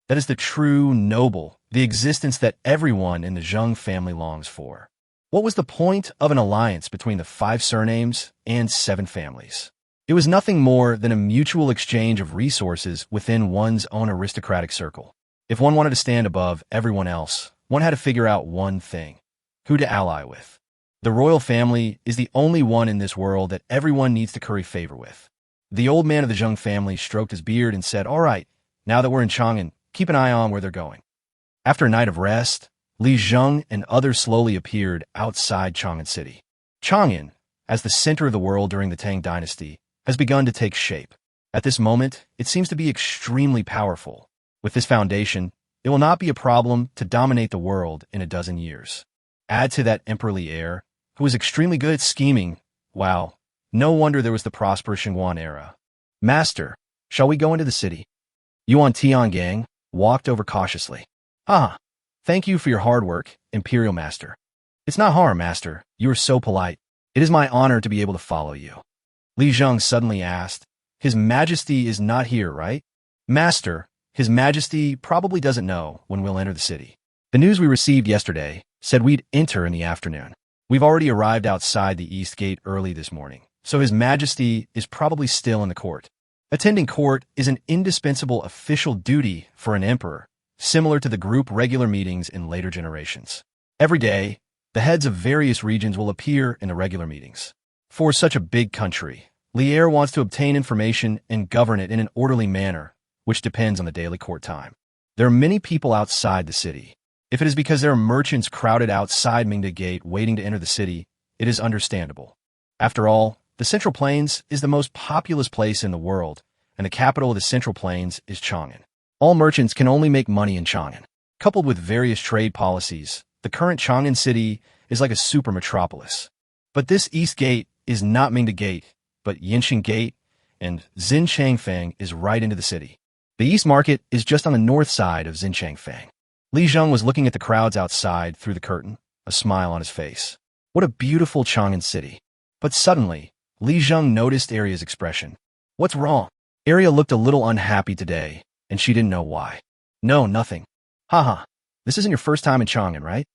That is the true, noble, the existence that everyone in the Zheng family longs for. What was the point of an alliance between the 5 surnames and 7 families? It was nothing more than a mutual exchange of resources within one's own aristocratic circle. If one wanted to stand above everyone else, one had to figure out one thing: who to ally with. The royal family is the only one in this world that everyone needs to curry favor with. The old man of the Zheng family stroked his beard and said, "All right, now that we're in Chang'an, keep an eye on where they're going." After a night of rest, Li Zheng and others slowly appeared outside Chang'an City. Chang'an, as the center of the world during the Tang Dynasty, has begun to take shape. At this moment, it seems to be extremely powerful. With this foundation, it will not be a problem to dominate the world in a dozen years. Add to that Emperor Li heir, who is extremely good at scheming. Wow, no wonder there was the prosperous Zhenguan era. Master, shall we go into the city? Yuan Tiangang walked over cautiously. Thank you for your hard work, Imperial Master. It's not harm, Master. You are so polite. It is my honor to be able to follow you. Li Zheng suddenly asked, His Majesty is not here, right? Master, His Majesty probably doesn't know when we'll enter the city. The news we received yesterday said we'd enter in the afternoon. We've already arrived outside the East Gate early this morning, so His Majesty is probably still in the court. Attending court is an indispensable official duty for an emperor, similar to the group regular meetings in later generations. Every day, the heads of various regions will appear in the regular meetings. For such a big country, Li heir wants to obtain information and govern it in an orderly manner, which depends on the daily court time. There are many people outside the city. If it is because there are merchants crowded outside Mingda Gate waiting to enter the city, it is understandable. After all, the Central Plains is the most populous place in the world, and the capital of the Central Plains is Chang'an. All merchants can only make money in Chang'an. Coupled with various trade policies, the current Chang'an city is like a super metropolis. But this East Gate is not Mingda Gate, but Yinxing Gate, and Xinchangfang is right into the city. The East Market is just on the north side of Xinchangfang. Li Zheng was looking at the crowds outside through the curtain, a smile on his face. What a beautiful Chang'an city. But suddenly, Li Zheng noticed Aria's expression. What's wrong? Aria looked a little unhappy today, and she didn't know why. No, nothing. This isn't your first time in Chang'an, right?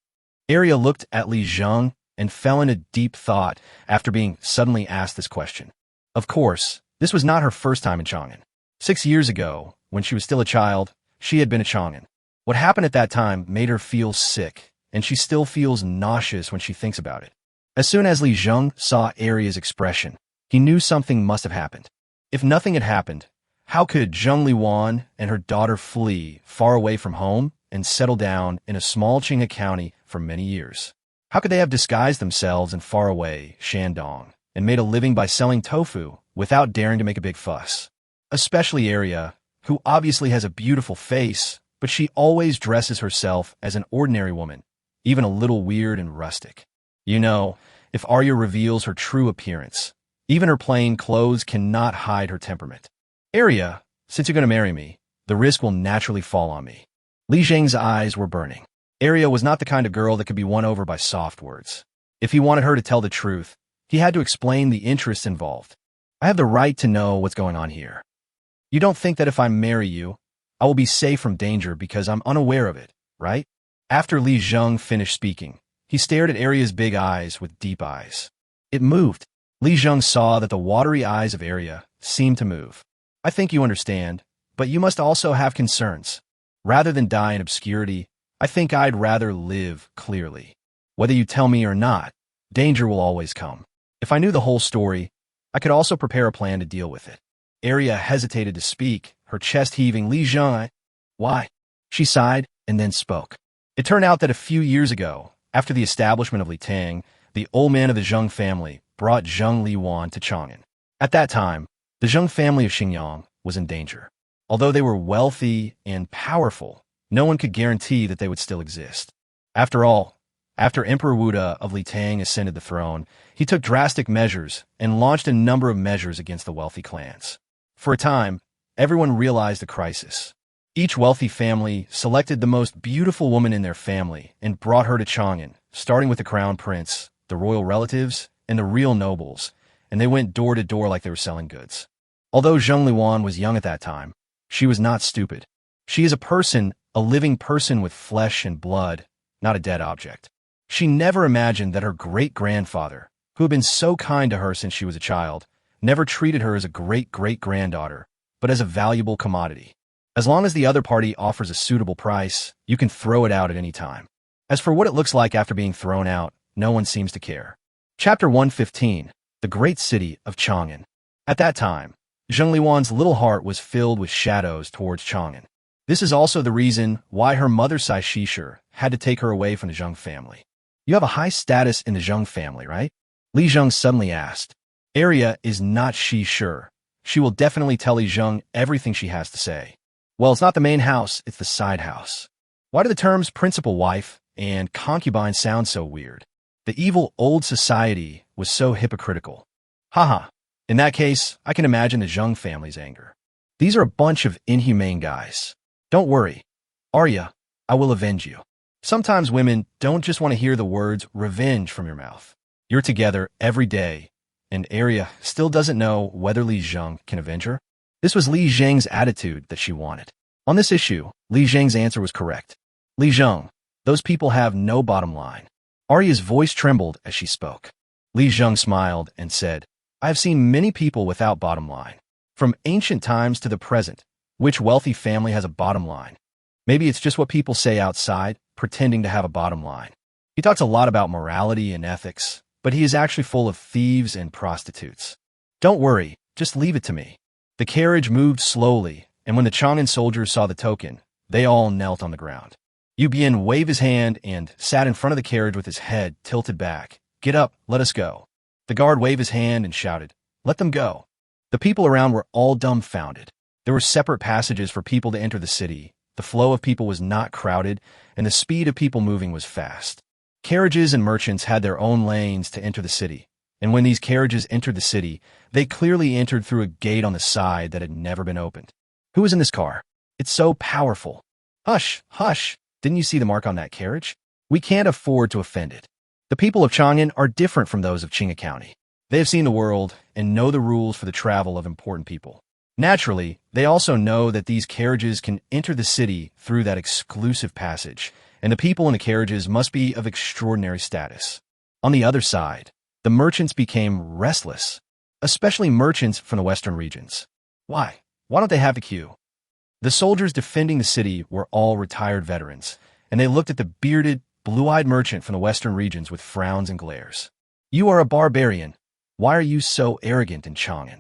Aria looked at Li Zheng and fell into deep thought after being suddenly asked this question. Of course, this was not her first time in Chang'an. 6 years ago, when she was still a child, she had been a Chang'an. What happened at that time made her feel sick, and she still feels nauseous when she thinks about it. As soon as Li Zheng saw Aria's expression, he knew something must have happened. If nothing had happened, how could Zheng Liwan and her daughter flee far away from home and settled down in a small Qinghe County for many years. How could they have disguised themselves in faraway Shandong and made a living by selling tofu without daring to make a big fuss? Especially Arya, who obviously has a beautiful face, but she always dresses herself as an ordinary woman, even a little weird and rustic. You know, if Arya reveals her true appearance, even her plain clothes cannot hide her temperament. Arya, since you're going to marry me, the risk will naturally fall on me. Li Zheng's eyes were burning. Arya was not the kind of girl that could be won over by soft words. If he wanted her to tell the truth, he had to explain the interests involved. I have the right to know what's going on here. You don't think that if I marry you, I will be safe from danger because I'm unaware of it, right? After Li Zheng finished speaking, he stared at Arya's big eyes with deep eyes. It moved. Li Zheng saw that the watery eyes of Arya seemed to move. I think you understand, but you must also have concerns. Rather than die in obscurity, I think I'd rather live clearly. Whether you tell me or not, danger will always come. If I knew the whole story, I could also prepare a plan to deal with it. Arya hesitated to speak, her chest heaving. Li Zheng, why? She sighed and then spoke. It turned out that a few years ago, after the establishment of Datang, the old man of the Zheng family brought Zheng Liwan to Chang'an. At that time, the Zheng family of Xingyang was in danger. Although they were wealthy and powerful, no one could guarantee that they would still exist. After all, after Emperor Wuda of Datang ascended the throne, he took drastic measures and launched a number of measures against the wealthy clans. For a time, everyone realized the crisis. Each wealthy family selected the most beautiful woman in their family and brought her to Chang'an, starting with the crown prince, the royal relatives, and the real nobles, and they went door to door like they were selling goods. Although Zheng Liwan was young at that time, she was not stupid. She is a person, a living person with flesh and blood, not a dead object. She never imagined that her great-grandfather, who had been so kind to her since she was a child, never treated her as a great-great-granddaughter, but as a valuable commodity. As long as the other party offers a suitable price, you can throw it out at any time. As for what it looks like after being thrown out, no one seems to care. Chapter 115, The Great City of Chang'an. At that time, Zheng Liwan's little heart was filled with shadows towards Chang'an. This is also the reason why her mother Sai Shishir had to take her away from the Zheng family. You have a high status in the Zheng family, right? Li Zheng suddenly asked. Arya is not Shishir. She will definitely tell Li Zheng everything she has to say. Well, it's not the main house, it's the side house. Why do the terms principal wife and concubine sound so weird? The evil old society was so hypocritical. Haha. In that case, I can imagine the Zheng family's anger. These are a bunch of inhumane guys. Don't worry. Arya, I will avenge you. Sometimes women don't just want to hear the words revenge from your mouth. You're together every day, and Arya still doesn't know whether Li Zheng can avenge her. This was Li Zheng's attitude that she wanted. On this issue, Li Zheng's answer was correct. Li Zheng, those people have no bottom line. Arya's voice trembled as she spoke. Li Zheng smiled and said, I have seen many people without bottom line. From ancient times to the present, which wealthy family has a bottom line? Maybe it's just what people say outside, pretending to have a bottom line. He talks a lot about morality and ethics, but he is actually full of thieves and prostitutes. Don't worry, just leave it to me. The carriage moved slowly, and when the Chang'an soldiers saw the token, they all knelt on the ground. Yu Bian waved his hand and sat in front of the carriage with his head tilted back. Get up, let us go. The guard waved his hand and shouted, let them go. The people around were all dumbfounded. There were separate passages for people to enter the city. The flow of people was not crowded, and the speed of people moving was fast. Carriages and merchants had their own lanes to enter the city, and when these carriages entered the city, they clearly entered through a gate on the side that had never been opened. Who was in this car? It's so powerful. Hush, hush. Didn't you see the mark on that carriage? We can't afford to offend it. The people of Chang'an are different from those of Qinghe County. They have seen the world and know the rules for the travel of important people. Naturally, they also know that these carriages can enter the city through that exclusive passage, and the people in the carriages must be of extraordinary status. On the other side, the merchants became restless, especially merchants from the western regions. Why? Why don't they have the queue? The soldiers defending the city were all retired veterans, and they looked at the bearded, blue-eyed merchant from the western regions with frowns and glares. You are a barbarian. Why are you so arrogant in Chang'an?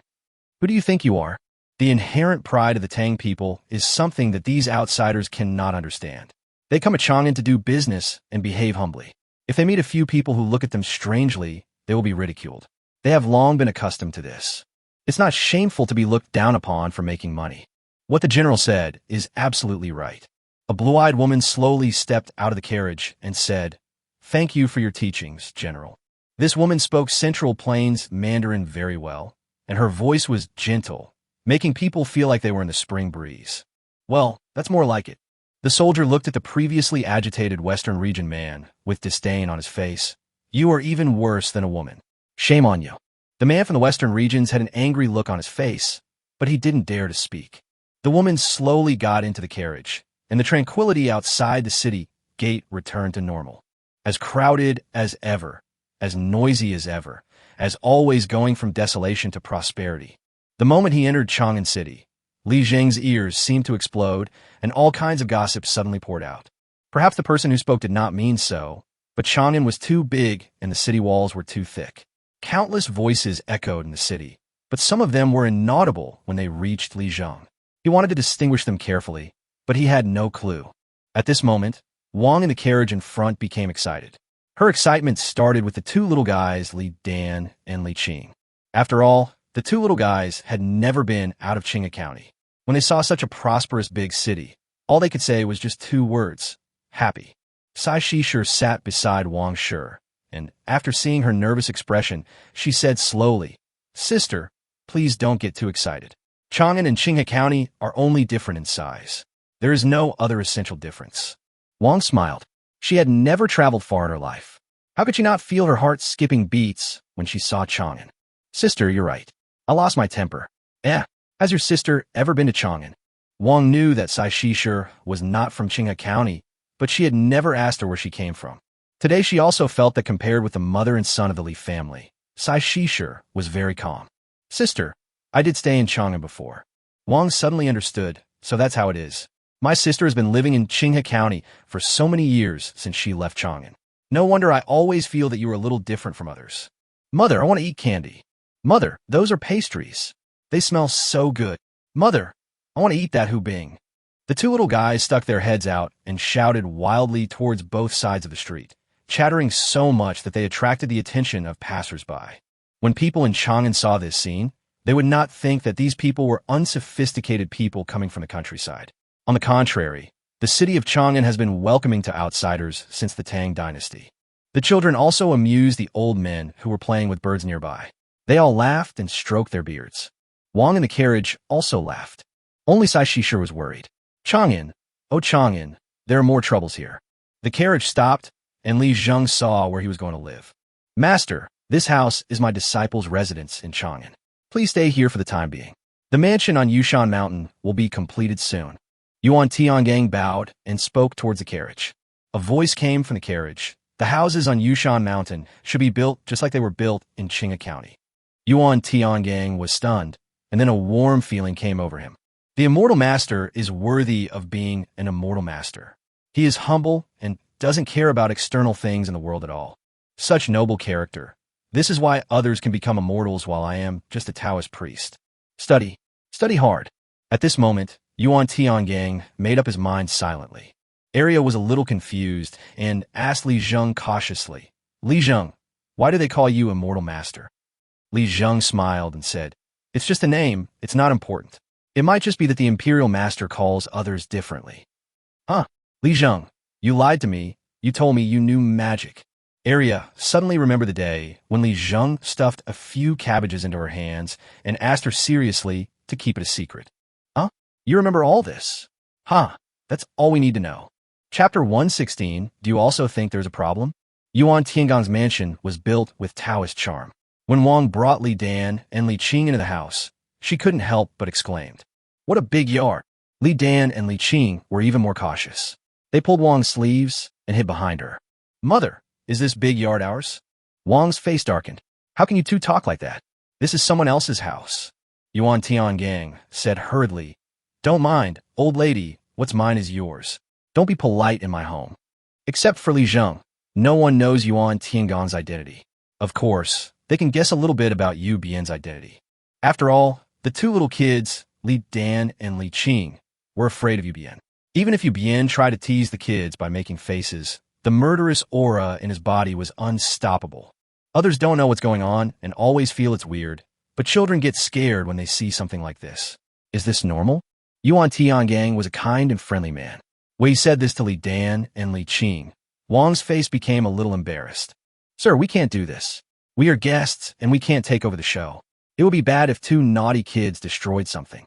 Who do you think you are? The inherent pride of the Tang people is something that these outsiders cannot understand. They come to Chang'an to do business and behave humbly. If they meet a few people who look at them strangely, they will be ridiculed. They have long been accustomed to this. It's not shameful to be looked down upon for making money. What the general said is absolutely right. A blue-eyed woman slowly stepped out of the carriage and said, "Thank you for your teachings, General." This woman spoke Central Plains Mandarin very well, and her voice was gentle, making people feel like they were in the spring breeze. Well, that's more like it. The soldier looked at the previously agitated Western region man with disdain on his face. "You are even worse than a woman. Shame on you." The man from the Western regions had an angry look on his face, but he didn't dare to speak. The woman slowly got into the carriage, and the tranquility outside the city gate returned to normal. As crowded as ever, as noisy as ever, as always going from desolation to prosperity. The moment he entered Chang'an City, Li Zheng's ears seemed to explode, and all kinds of gossip suddenly poured out. Perhaps the person who spoke did not mean so, but Chang'an was too big and the city walls were too thick. Countless voices echoed in the city, but some of them were inaudible when they reached Li Zheng. He wanted to distinguish them carefully, but he had no clue. At this moment, Wang in the carriage in front became excited. Her excitement started with the two little guys, Li Dan and Li Qing. After all, the two little guys had never been out of Qinghe County. When they saw such a prosperous big city, all they could say was just two words: happy. Sai Shisher sat beside Wang Shi, and after seeing her nervous expression, she said slowly, "Sister, please don't get too excited. Chang'an and Qinghe County are only different in size. There is no other essential difference." Wang smiled. She had never traveled far in her life. How could she not feel her heart skipping beats when she saw Chang'an? "Sister, you're right. I lost my temper." Has your sister ever been to Chang'an?" Wang knew that Sai Shisher was not from Qinghe County, but she had never asked her where she came from. Today she also felt that compared with the mother and son of the Li family, Sai Shisher was very calm. "Sister, I did stay in Chang'an before." Wang suddenly understood, so that's how it is. My sister has been living in Qinghe County for so many years since she left Chang'an. No wonder I always feel that you are a little different from others. "Mother, I want to eat candy." "Mother, those are pastries. They smell so good." "Mother, I want to eat that hubing." The two little guys stuck their heads out and shouted wildly towards both sides of the street, chattering so much that they attracted the attention of passers-by. When people in Chang'an saw this scene, they would not think that these people were unsophisticated people coming from the countryside. On the contrary, the city of Chang'an has been welcoming to outsiders since the Tang dynasty. The children also amused the old men who were playing with birds nearby. They all laughed and stroked their beards. Wang in the carriage also laughed. Only Sai Shisher was worried. "Chang'an, oh Chang'an, there are more troubles here." The carriage stopped, and Li Zheng saw where he was going to live. "Master, this house is my disciple's residence in Chang'an. Please stay here for the time being. The mansion on Yushan Mountain will be completed soon." Yuan Tiangang bowed and spoke towards the carriage. A voice came from the carriage. The houses on Yushan Mountain should be built just like they were built in Qinghe County. Yuan Tiangang was stunned, and then a warm feeling came over him. The immortal master is worthy of being an immortal master. He is humble and doesn't care about external things in the world at all. Such noble character. This is why others can become immortals while I am just a Taoist priest. Study hard. At this moment, Yuan Tiangang made up his mind silently. Arya was a little confused and asked Li Zheng cautiously, "Li Zheng, why do they call you immortal master?" Li Zheng smiled and said, "It's just a name, it's not important. It might just be that the imperial master calls others differently." "Huh, Li Zheng, you lied to me. You told me you knew magic." Arya suddenly remembered the day when Li Zheng stuffed a few cabbages into her hands and asked her seriously to keep it a secret. "Huh? You remember all this?" "Huh, that's all we need to know." Chapter 116, Do you also think there's a problem? Yuan Tiangang's mansion was built with Taoist charm. When Wang brought Li Dan and Li Qing into the house, she couldn't help but exclaimed, "What a big yard!" Li Dan and Li Qing were even more cautious. They pulled Wang's sleeves and hid behind her. "Mother, is this big yard ours?" Wang's face darkened. "How can you two talk like that? This is someone else's house." Yuan Tiangang said hurriedly, "Don't mind, old lady, what's mine is yours. Don't be polite in my home." Except for Li Zheng, no one knows Yuan Tiangang's identity. Of course, they can guess a little bit about Yu Bian's identity. After all, the two little kids, Li Dan and Li Qing, were afraid of Yu Bian. Even if Bien tried to tease the kids by making faces, the murderous aura in his body was unstoppable. Others don't know what's going on and always feel it's weird, but children get scared when they see something like this. Is this normal? Yuan Tiangang was a kind and friendly man. Wei said this to Li Dan and Li Qing. Wang's face became a little embarrassed. Sir, we can't do this. We are guests, and we can't take over the show. It would be bad if two naughty kids destroyed something.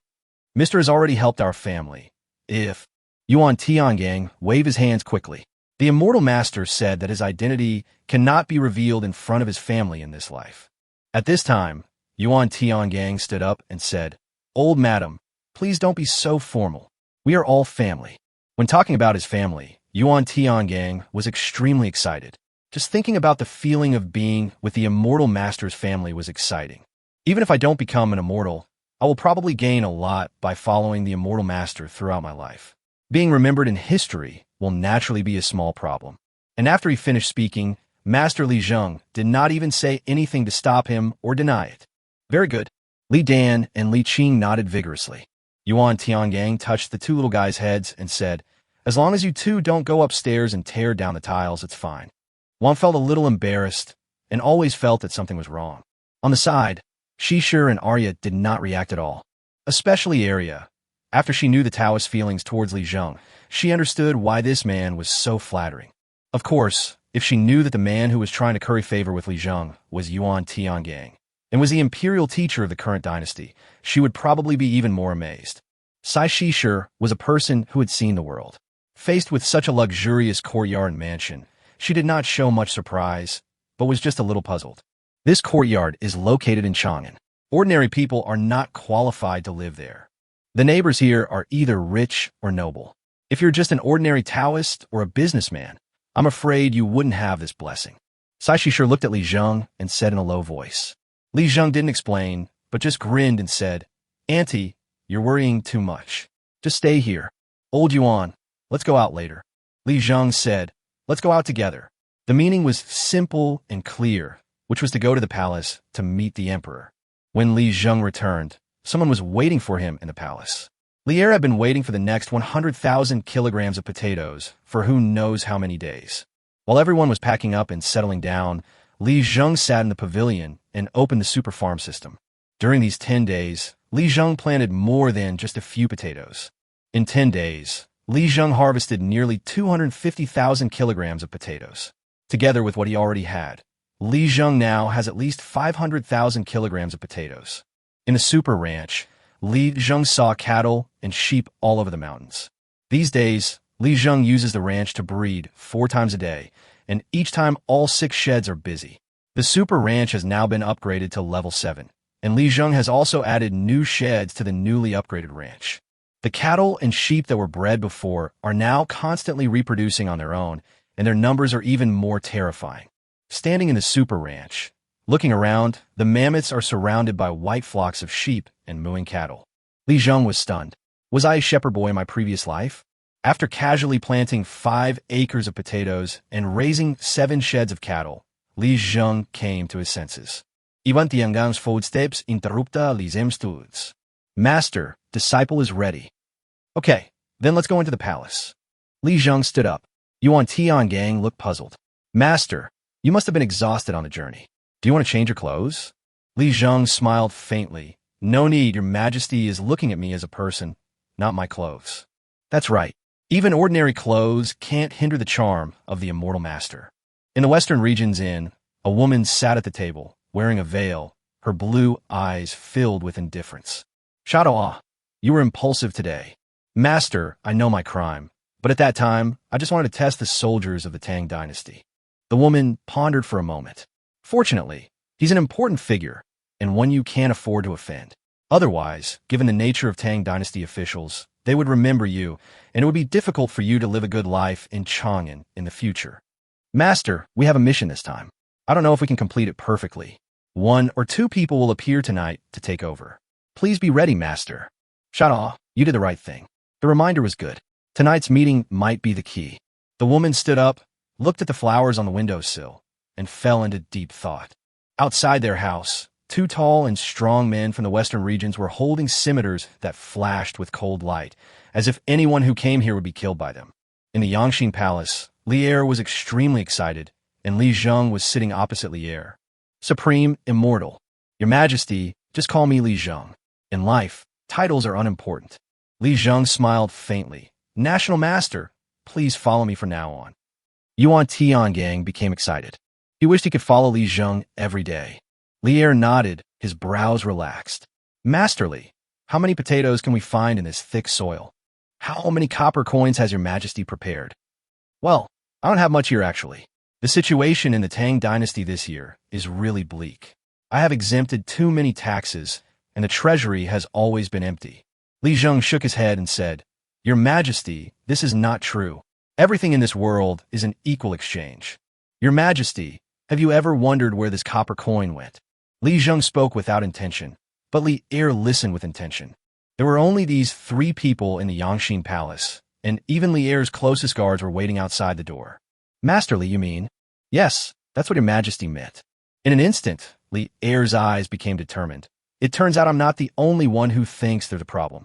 Mr. has already helped our family. If Yuan Tiangang waved his hands quickly. The immortal master said that his identity cannot be revealed in front of his family in this life. At this time, Yuan Tiangang stood up and said, Old madam, please don't be so formal. We are all family. When talking about his family, Yuan Tiangang was extremely excited. Just thinking about the feeling of being with the immortal master's family was exciting. Even if I don't become an immortal, I will probably gain a lot by following the immortal master throughout my life. Being remembered in history will naturally be a small problem. And after he finished speaking, Master Li Zheng did not even say anything to stop him or deny it. Very good. Li Dan and Li Qing nodded vigorously. Yuan Tiangang touched the two little guys' heads and said, As long as you two don't go upstairs and tear down the tiles, it's fine. Wang felt a little embarrassed and always felt that something was wrong. On the side, Shishir and Arya did not react at all. Especially Arya. After she knew the Taoist feelings towards Li Zheng, she understood why this man was so flattering. Of course, if she knew that the man who was trying to curry favor with Li Zheng was Yuan Tiangang and was the imperial teacher of the current dynasty, she would probably be even more amazed. Sai Shishir was a person who had seen the world. Faced with such a luxurious courtyard and mansion, she did not show much surprise, but was just a little puzzled. This courtyard is located in Chang'an. Ordinary people are not qualified to live there. The neighbors here are either rich or noble. If you're just an ordinary Taoist or a businessman, I'm afraid you wouldn't have this blessing. Sai Shishir looked at Li Zheng and said in a low voice. Li Zheng didn't explain, but just grinned and said, Auntie, you're worrying too much. Just stay here. Old Yuan, let's go out later. Li Zheng said, Let's go out together. The meaning was simple and clear, which was to go to the palace to meet the emperor. When Li Zheng returned, someone was waiting for him in the palace. Lier had been waiting for the next 100,000 kilograms of potatoes for who knows how many days. While everyone was packing up and settling down, Li Zheng sat in the pavilion and opened the super farm system. During these 10 days, Li Zheng planted more than just a few potatoes. In 10 days, Li Zheng harvested nearly 250,000 kilograms of potatoes. Together with what he already had, Li Zheng now has at least 500,000 kilograms of potatoes. In the super ranch, Li Zheng saw cattle and sheep all over the mountains. These days, Li Zheng uses the ranch to breed 4 times a day, and each time all 6 sheds are busy. The super ranch has now been upgraded to level 7, and Li Zheng has also added new sheds to the newly upgraded ranch. The cattle and sheep that were bred before are now constantly reproducing on their own, and their numbers are even more terrifying. Standing in the super ranch, looking around, the mammoths are surrounded by white flocks of sheep and mooing cattle. Li Zheng was stunned. Was I a shepherd boy in my previous life? After casually planting 5 acres of potatoes and raising 7 sheds of cattle, Li Zheng came to his senses. Ivan Tiangang's footsteps interrupta les studs. Master, disciple is ready. Okay, then let's go into the palace. Li Zheng stood up. Yuan Tiangang looked puzzled. Master, you must have been exhausted on the journey. Do you want to change your clothes? Li Zheng smiled faintly. No need, your majesty is looking at me as a person, not my clothes. That's right. Even ordinary clothes can't hinder the charm of the immortal master. In the Western Region's inn, a woman sat at the table, wearing a veil, her blue eyes filled with indifference. Shadow, you were impulsive today. Master, I know my crime, but at that time, I just wanted to test the soldiers of the Tang dynasty. The woman pondered for a moment. Fortunately, he's an important figure, and one you can't afford to offend. Otherwise, given the nature of Tang dynasty officials, they would remember you, and it would be difficult for you to live a good life in Chang'an in the future. Master, we have a mission this time. I don't know if we can complete it perfectly. 1 or 2 people will appear tonight to take over. Please be ready, Master. Shadow, you did the right thing. The reminder was good. Tonight's meeting might be the key. The woman stood up, looked at the flowers on the windowsill, and fell into deep thought. Outside their house, Two tall and strong men from the western regions were holding scimitars that flashed with cold light, as if anyone who came here would be killed by them. In the Yangxin Palace, Li Er was extremely excited, and Li Zheng was sitting opposite Li Er. Supreme, immortal. Your Majesty, just call me Li Zheng. In life, titles are unimportant. Li Zheng smiled faintly. National Master, please follow me from now on. Yuan Tiangang became excited. He wished he could follow Li Zheng every day. Li Er nodded, his brows relaxed. Masterly, how many potatoes can we find in this thick soil? How many copper coins has your Majesty prepared? Well, I don't have much here actually. The situation in the Tang dynasty this year is really bleak. I have exempted too many taxes, and the treasury has always been empty. Li Zheng shook his head and said, Your Majesty, this is not true. Everything in this world is an equal exchange. Your Majesty, have you ever wondered where this copper coin went? Li Zheng spoke without intention, but Li Er listened with intention. There were only these 3 people in the Yangxin Palace, and even Li Er's closest guards were waiting outside the door. Masterly, you mean? Yes, that's what your Majesty meant. In an instant, Li Er's eyes became determined. It turns out I'm not the only one who thinks they're the problem.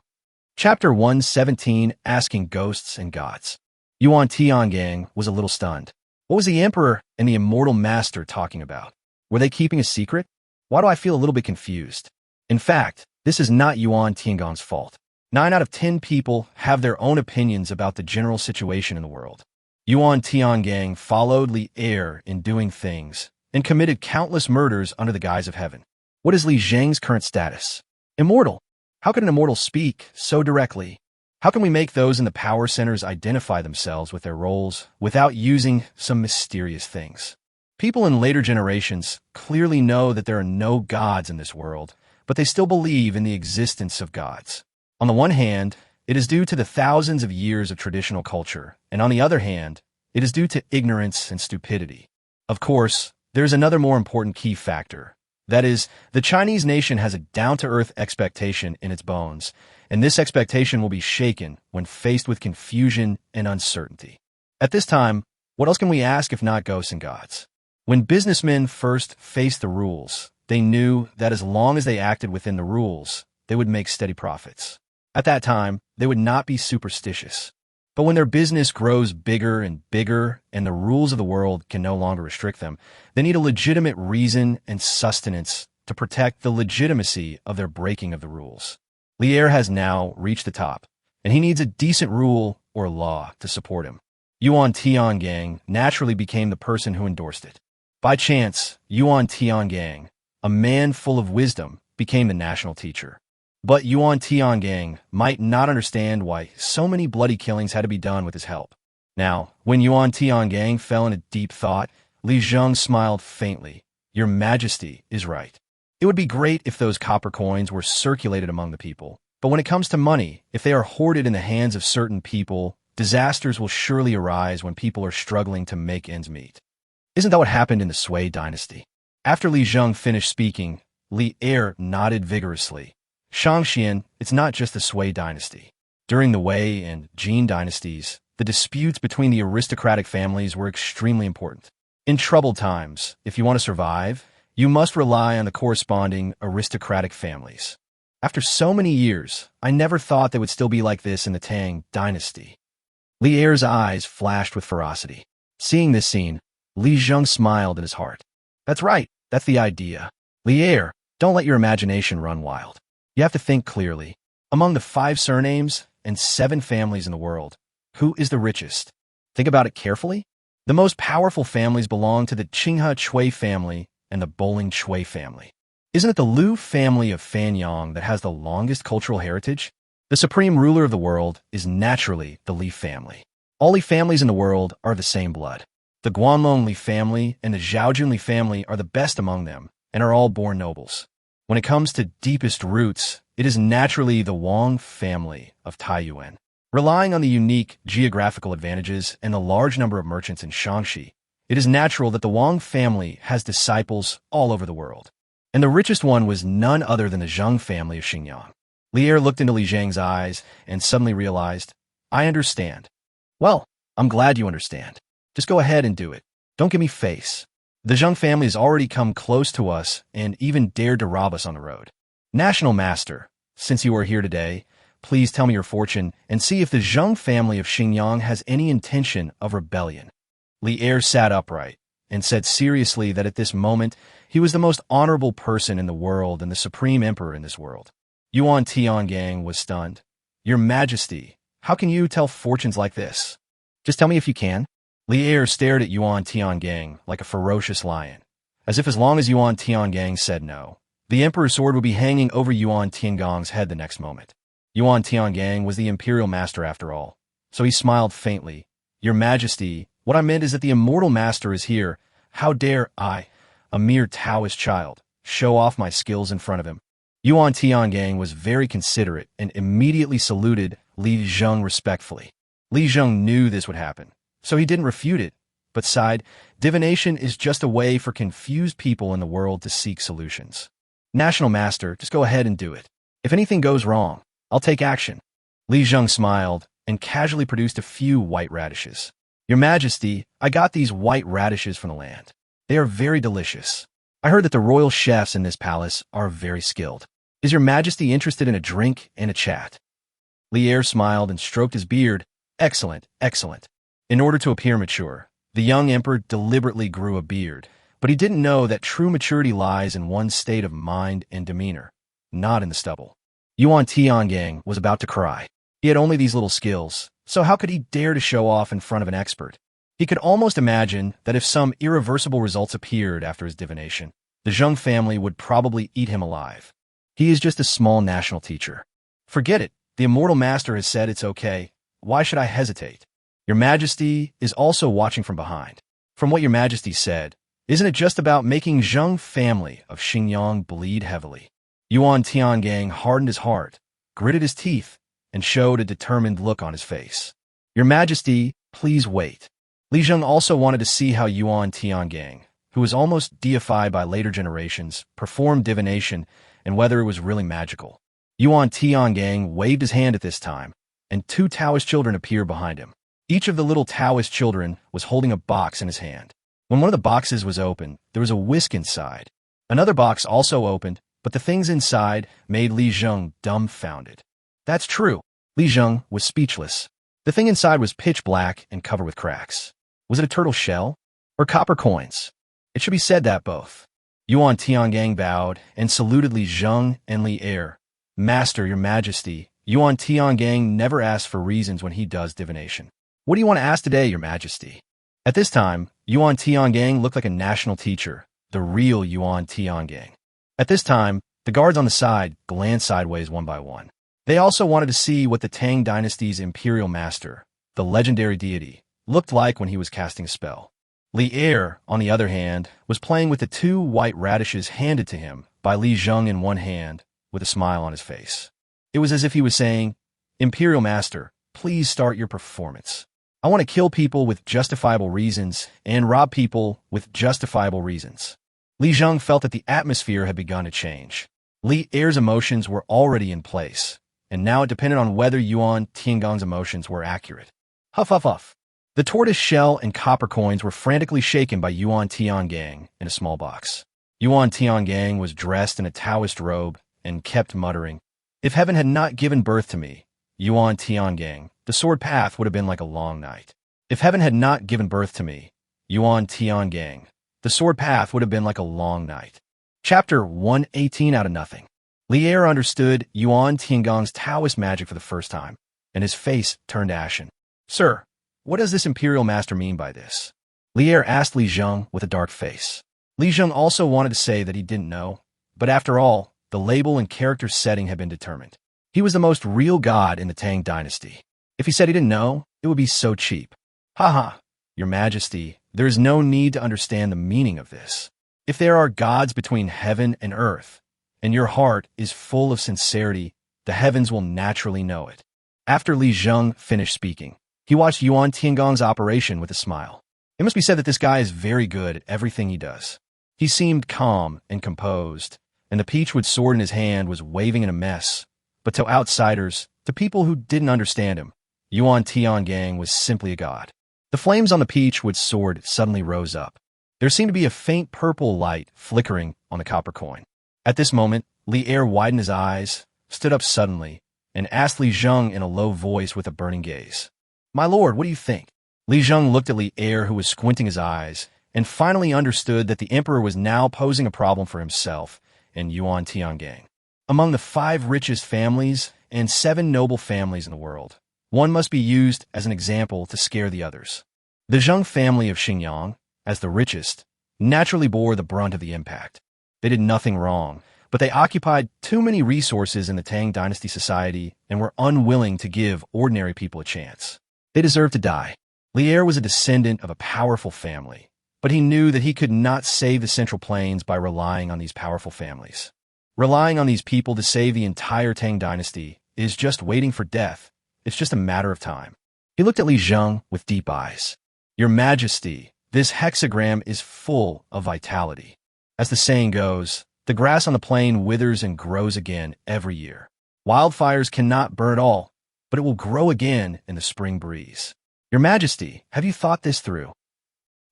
Chapter 117, Asking Ghosts and Gods. Yuan Tiangang was a little stunned. What was the Emperor and the Immortal Master talking about? Were they keeping a secret? Why do I feel a little bit confused? In fact, this is not Yuan Tiangang's fault. 9 out of 10 people have their own opinions about the general situation in the world. Yuan Tiangang followed Li Er in doing things and committed countless murders under the guise of heaven. What is Li Zheng's current status? Immortal. How can an immortal speak so directly? How can we make those in the power centers identify themselves with their roles without using some mysterious things? People in later generations clearly know that there are no gods in this world, but they still believe in the existence of gods. On the one hand, it is due to the thousands of years of traditional culture, and on the other hand, it is due to ignorance and stupidity. Of course, there is another more important key factor. That is, the Chinese nation has a down-to-earth expectation in its bones, and this expectation will be shaken when faced with confusion and uncertainty. At this time, what else can we ask if not ghosts and gods? When businessmen first faced the rules, they knew that as long as they acted within the rules, they would make steady profits. At that time, they would not be superstitious. But when their business grows bigger and bigger and the rules of the world can no longer restrict them, they need a legitimate reason and sustenance to protect the legitimacy of their breaking of the rules. Li Er has now reached the top, and he needs a decent rule or law to support him. Yuan Tiangang naturally became the person who endorsed it. By chance, Yuan Tiangang, a man full of wisdom, became the national teacher. But Yuan Tiangang might not understand why so many bloody killings had to be done with his help. Now, when Yuan Tiangang fell into deep thought, Li Zheng smiled faintly. Your Majesty is right. It would be great if those copper coins were circulated among the people. But when it comes to money, if they are hoarded in the hands of certain people, disasters will surely arise when people are struggling to make ends meet. Isn't that what happened in the Sui dynasty? After Li Zheng finished speaking, Li Er nodded vigorously. Shangxian, it's not just the Sui dynasty. During the Wei and Jin dynasties, the disputes between the aristocratic families were extremely important. In troubled times, if you want to survive, you must rely on the corresponding aristocratic families. After so many years, I never thought they would still be like this in the Tang dynasty. Li Er's eyes flashed with ferocity. Seeing this scene, Li Zheng smiled in his heart. That's right, that's the idea. Li Er, don't let your imagination run wild. You have to think clearly. Among the 5 surnames and 7 families in the world, who is the richest? Think about it carefully. The most powerful families belong to the Qinghe family and the Boling family. Isn't it the Liu family of Fanyang that has the longest cultural heritage? The supreme ruler of the world is naturally the Li family. All Li families in the world are of the same blood. The Guanlong Li family and the Zhaojun Li family are the best among them and are all born nobles. When it comes to deepest roots, it is naturally the Wang family of Taiyuan. Relying on the unique geographical advantages and the large number of merchants in Shaanxi, it is natural that the Wang family has disciples all over the world. And the richest one was none other than the Zheng family of Xinjiang. Li Er looked into Li Zheng's eyes and suddenly realized, I understand. Well, I'm glad you understand. Just go ahead and do it. Don't give me face. The Zheng family has already come close to us and even dared to rob us on the road. National Master, since you are here today, please tell me your fortune and see if the Zheng family of Xinjiang has any intention of rebellion." Li Er sat upright and said seriously that at this moment he was the most honorable person in the world and the supreme emperor in this world. Yuan Tiangang was stunned. "Your Majesty, how can you tell fortunes like this? Just tell me if you can." Li Er stared at Yuan Tiangang like a ferocious lion, as if as long as Yuan Tiangang said no, the emperor's sword would be hanging over Yuan Tiangang's head the next moment. Yuan Tiangang was the imperial master after all, so he smiled faintly. "Your Majesty, what I meant is that the immortal master is here. How dare I, a mere Taoist child, show off my skills in front of him?" Yuan Tiangang was very considerate and immediately saluted Li Zheng respectfully. Li Zheng knew this would happen, so he didn't refute it, but sighed, "Divination is just a way for confused people in the world to seek solutions. National Master, just go ahead and do it. If anything goes wrong, I'll take action." Li Zheng smiled and casually produced a few white radishes. "Your Majesty, I got these white radishes from the land. They are very delicious. I heard that the royal chefs in this palace are very skilled. Is your Majesty interested in a drink and a chat?" Li Er smiled and stroked his beard. "Excellent, excellent." In order to appear mature, the young emperor deliberately grew a beard, but he didn't know that true maturity lies in one's state of mind and demeanor, not in the stubble. Yuan Tiangang was about to cry. He had only these little skills, so how could he dare to show off in front of an expert? He could almost imagine that if some irreversible results appeared after his divination, the Zheng family would probably eat him alive. He is just a small national teacher. "Forget it. The immortal master has said it's okay. Why should I hesitate? Your Majesty is also watching from behind. From what your Majesty said, isn't it just about making Zheng family of Xinjiang bleed heavily?" Yuan Tiangang hardened his heart, gritted his teeth, and showed a determined look on his face. "Your Majesty, please wait." Li Zheng also wanted to see how Yuan Tiangang, who was almost deified by later generations, performed divination and whether it was really magical. Yuan Tiangang waved his hand at this time, and two Taoist children appeared behind him. Each of the little Taoist children was holding a box in his hand. When one of the boxes was opened, there was a whisk inside. Another box also opened, but the things inside made Li Zheng dumbfounded. That's true. Li Zheng was speechless. The thing inside was pitch black and covered with cracks. Was it a turtle shell? Or copper coins? It should be said that both. Yuan Tiangang bowed and saluted Li Zheng and Li Er. "Master, your Majesty, Yuan Tiangang never asks for reasons when he does divination. What do you want to ask today, your Majesty?" At this time, Yuan Tiangang looked like a national teacher, the real Yuan Tiangang. At this time, the guards on the side glanced sideways one by one. They also wanted to see what the Tang dynasty's imperial master, the legendary deity, looked like when he was casting a spell. Li Er, on the other hand, was playing with the two white radishes handed to him by Li Zheng in one hand, with a smile on his face. It was as if he was saying, "Imperial Master, please start your performance. I want to kill people with justifiable reasons and rob people with justifiable reasons." Li Zheng felt that the atmosphere had begun to change. Li Er's emotions were already in place, and now it depended on whether Yuan Tiangang's emotions were accurate. Huff, huff, huff. The tortoise shell and copper coins were frantically shaken by Yuan Tiangang in a small box. Yuan Tiangang was dressed in a Taoist robe and kept muttering, "If heaven had not given birth to me, Yuan Tiangang, the sword path would have been like a long night. If heaven had not given birth to me, Yuan Tiangang, the sword path would have been like a long night." Chapter 118 out of nothing. Li Er understood Yuan Tiangang's Taoist magic for the first time, and his face turned ashen. "Sir, what does this imperial master mean by this?" Li Er asked Li Zheng with a dark face. Li Zheng also wanted to say that he didn't know, but after all, the label and character setting had been determined. He was the most real god in the Tang dynasty. If he said he didn't know, it would be so cheap. "Haha, your Majesty, there is no need to understand the meaning of this. If there are gods between heaven and earth, and your heart is full of sincerity, the heavens will naturally know it." After Li Zheng finished speaking, he watched Yuan Tiangang's operation with a smile. It must be said that this guy is very good at everything he does. He seemed calm and composed, and the peachwood sword in his hand was waving in a mess. But to outsiders, to people who didn't understand him, Yuan Tiangang was simply a god. The flames on the peachwood sword suddenly rose up. There seemed to be a faint purple light flickering on the copper coin. At this moment, Li Er widened his eyes, stood up suddenly, and asked Li Zheng in a low voice with a burning gaze. "My lord, what do you think?" Li Zheng looked at Li Er, who was squinting his eyes, and finally understood that the emperor was now posing a problem for himself and Yuan Tiangang. Among the 5 richest families and 7 noble families in the world, one must be used as an example to scare the others. The Zheng family of Xinjiang, as the richest, naturally bore the brunt of the impact. They did nothing wrong, but they occupied too many resources in the Tang dynasty society and were unwilling to give ordinary people a chance. They deserved to die. Li Er was a descendant of a powerful family, but he knew that he could not save the Central Plains by relying on these powerful families. Relying on these people to save the entire Tang dynasty is just waiting for death. It's just a matter of time. He looked at Li Zheng with deep eyes. "Your Majesty, this hexagram is full of vitality. As the saying goes, the grass on the plain withers and grows again every year. Wildfires cannot burn it all, but it will grow again in the spring breeze. Your Majesty, have you thought this through?"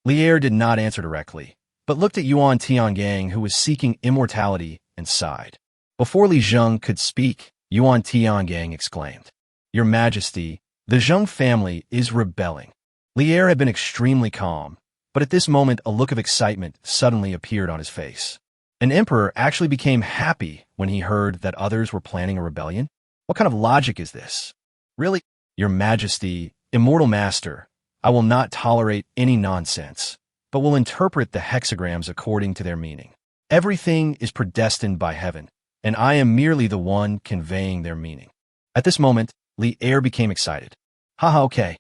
Li Er did not answer directly, but looked at Yuan Tiangang, who was seeking immortality, and sighed. Before Li Zheng could speak, Yuan Tiangang exclaimed, "Your Majesty, the Zheng family is rebelling." Li Er had been extremely calm, but at this moment a look of excitement suddenly appeared on his face. An emperor actually became happy when he heard that others were planning a rebellion? What kind of logic is this? Really? "Your Majesty, immortal master, I will not tolerate any nonsense, but will interpret the hexagrams according to their meaning. Everything is predestined by heaven, and I am merely the one conveying their meaning." At this moment, Li Er became excited. "Haha, okay."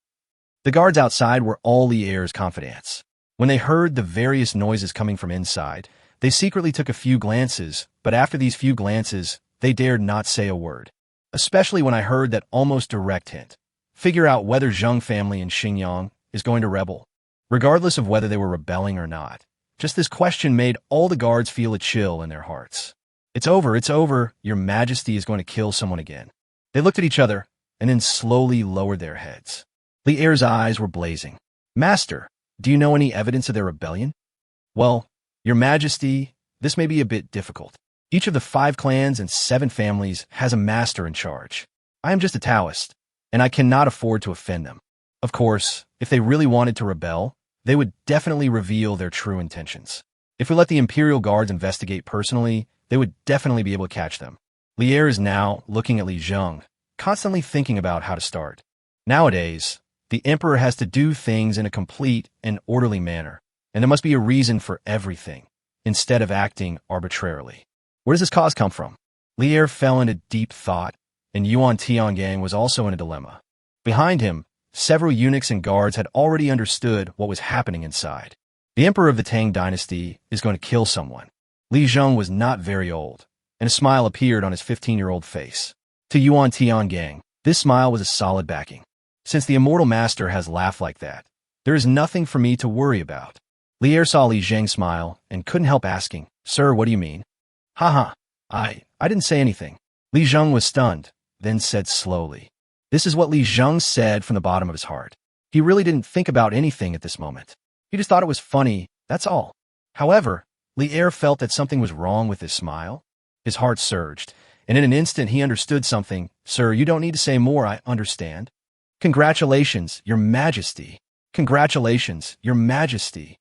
The guards outside were all Li Er's confidants. When they heard the various noises coming from inside, they secretly took a few glances, but after these few glances, they dared not say a word. Especially when I heard that almost direct hint. Figure out whether Zheng family in Xinjiang is going to rebel, regardless of whether they were rebelling or not. Just this question made all the guards feel a chill in their hearts. It's over, Your Majesty is going to kill someone again." They looked at each other, and then slowly lowered their heads. Li Er's eyes were blazing. "Master, do you know any evidence of their rebellion?" "Well, Your Majesty, this may be a bit difficult. Each of the 5 clans and 7 families has a master in charge. I am just a Taoist, and I cannot afford to offend them. Of course, if they really wanted to rebel, they would definitely reveal their true intentions. If we let the Imperial Guards investigate personally, they would definitely be able to catch them." Li Er is now looking at Li Zheng, constantly thinking about how to start. Nowadays, the emperor has to do things in a complete and orderly manner, and there must be a reason for everything, instead of acting arbitrarily. Where does this cause come from? Li Er fell into deep thought, and Yuan Tiangang was also in a dilemma. Behind him, several eunuchs and guards had already understood what was happening inside. The emperor of the Tang dynasty is going to kill someone. Li Zheng was not very old, and a smile appeared on his 15-year-old face. To Yuan Tiangang, this smile was a solid backing. Since the immortal master has laughed like that, there is nothing for me to worry about. Li Er saw Li Zheng smile and couldn't help asking, "Sir, what do you mean?" "Haha, I didn't say anything." Li Zheng was stunned, then said slowly. This is what Li Zheng said from the bottom of his heart. He really didn't think about anything at this moment. He just thought it was funny, that's all. However, Li Er felt that something was wrong with his smile. His heart surged, and in an instant he understood something. "Sir, you don't need to say more, I understand." "Congratulations, Your Majesty." "Congratulations, Your Majesty."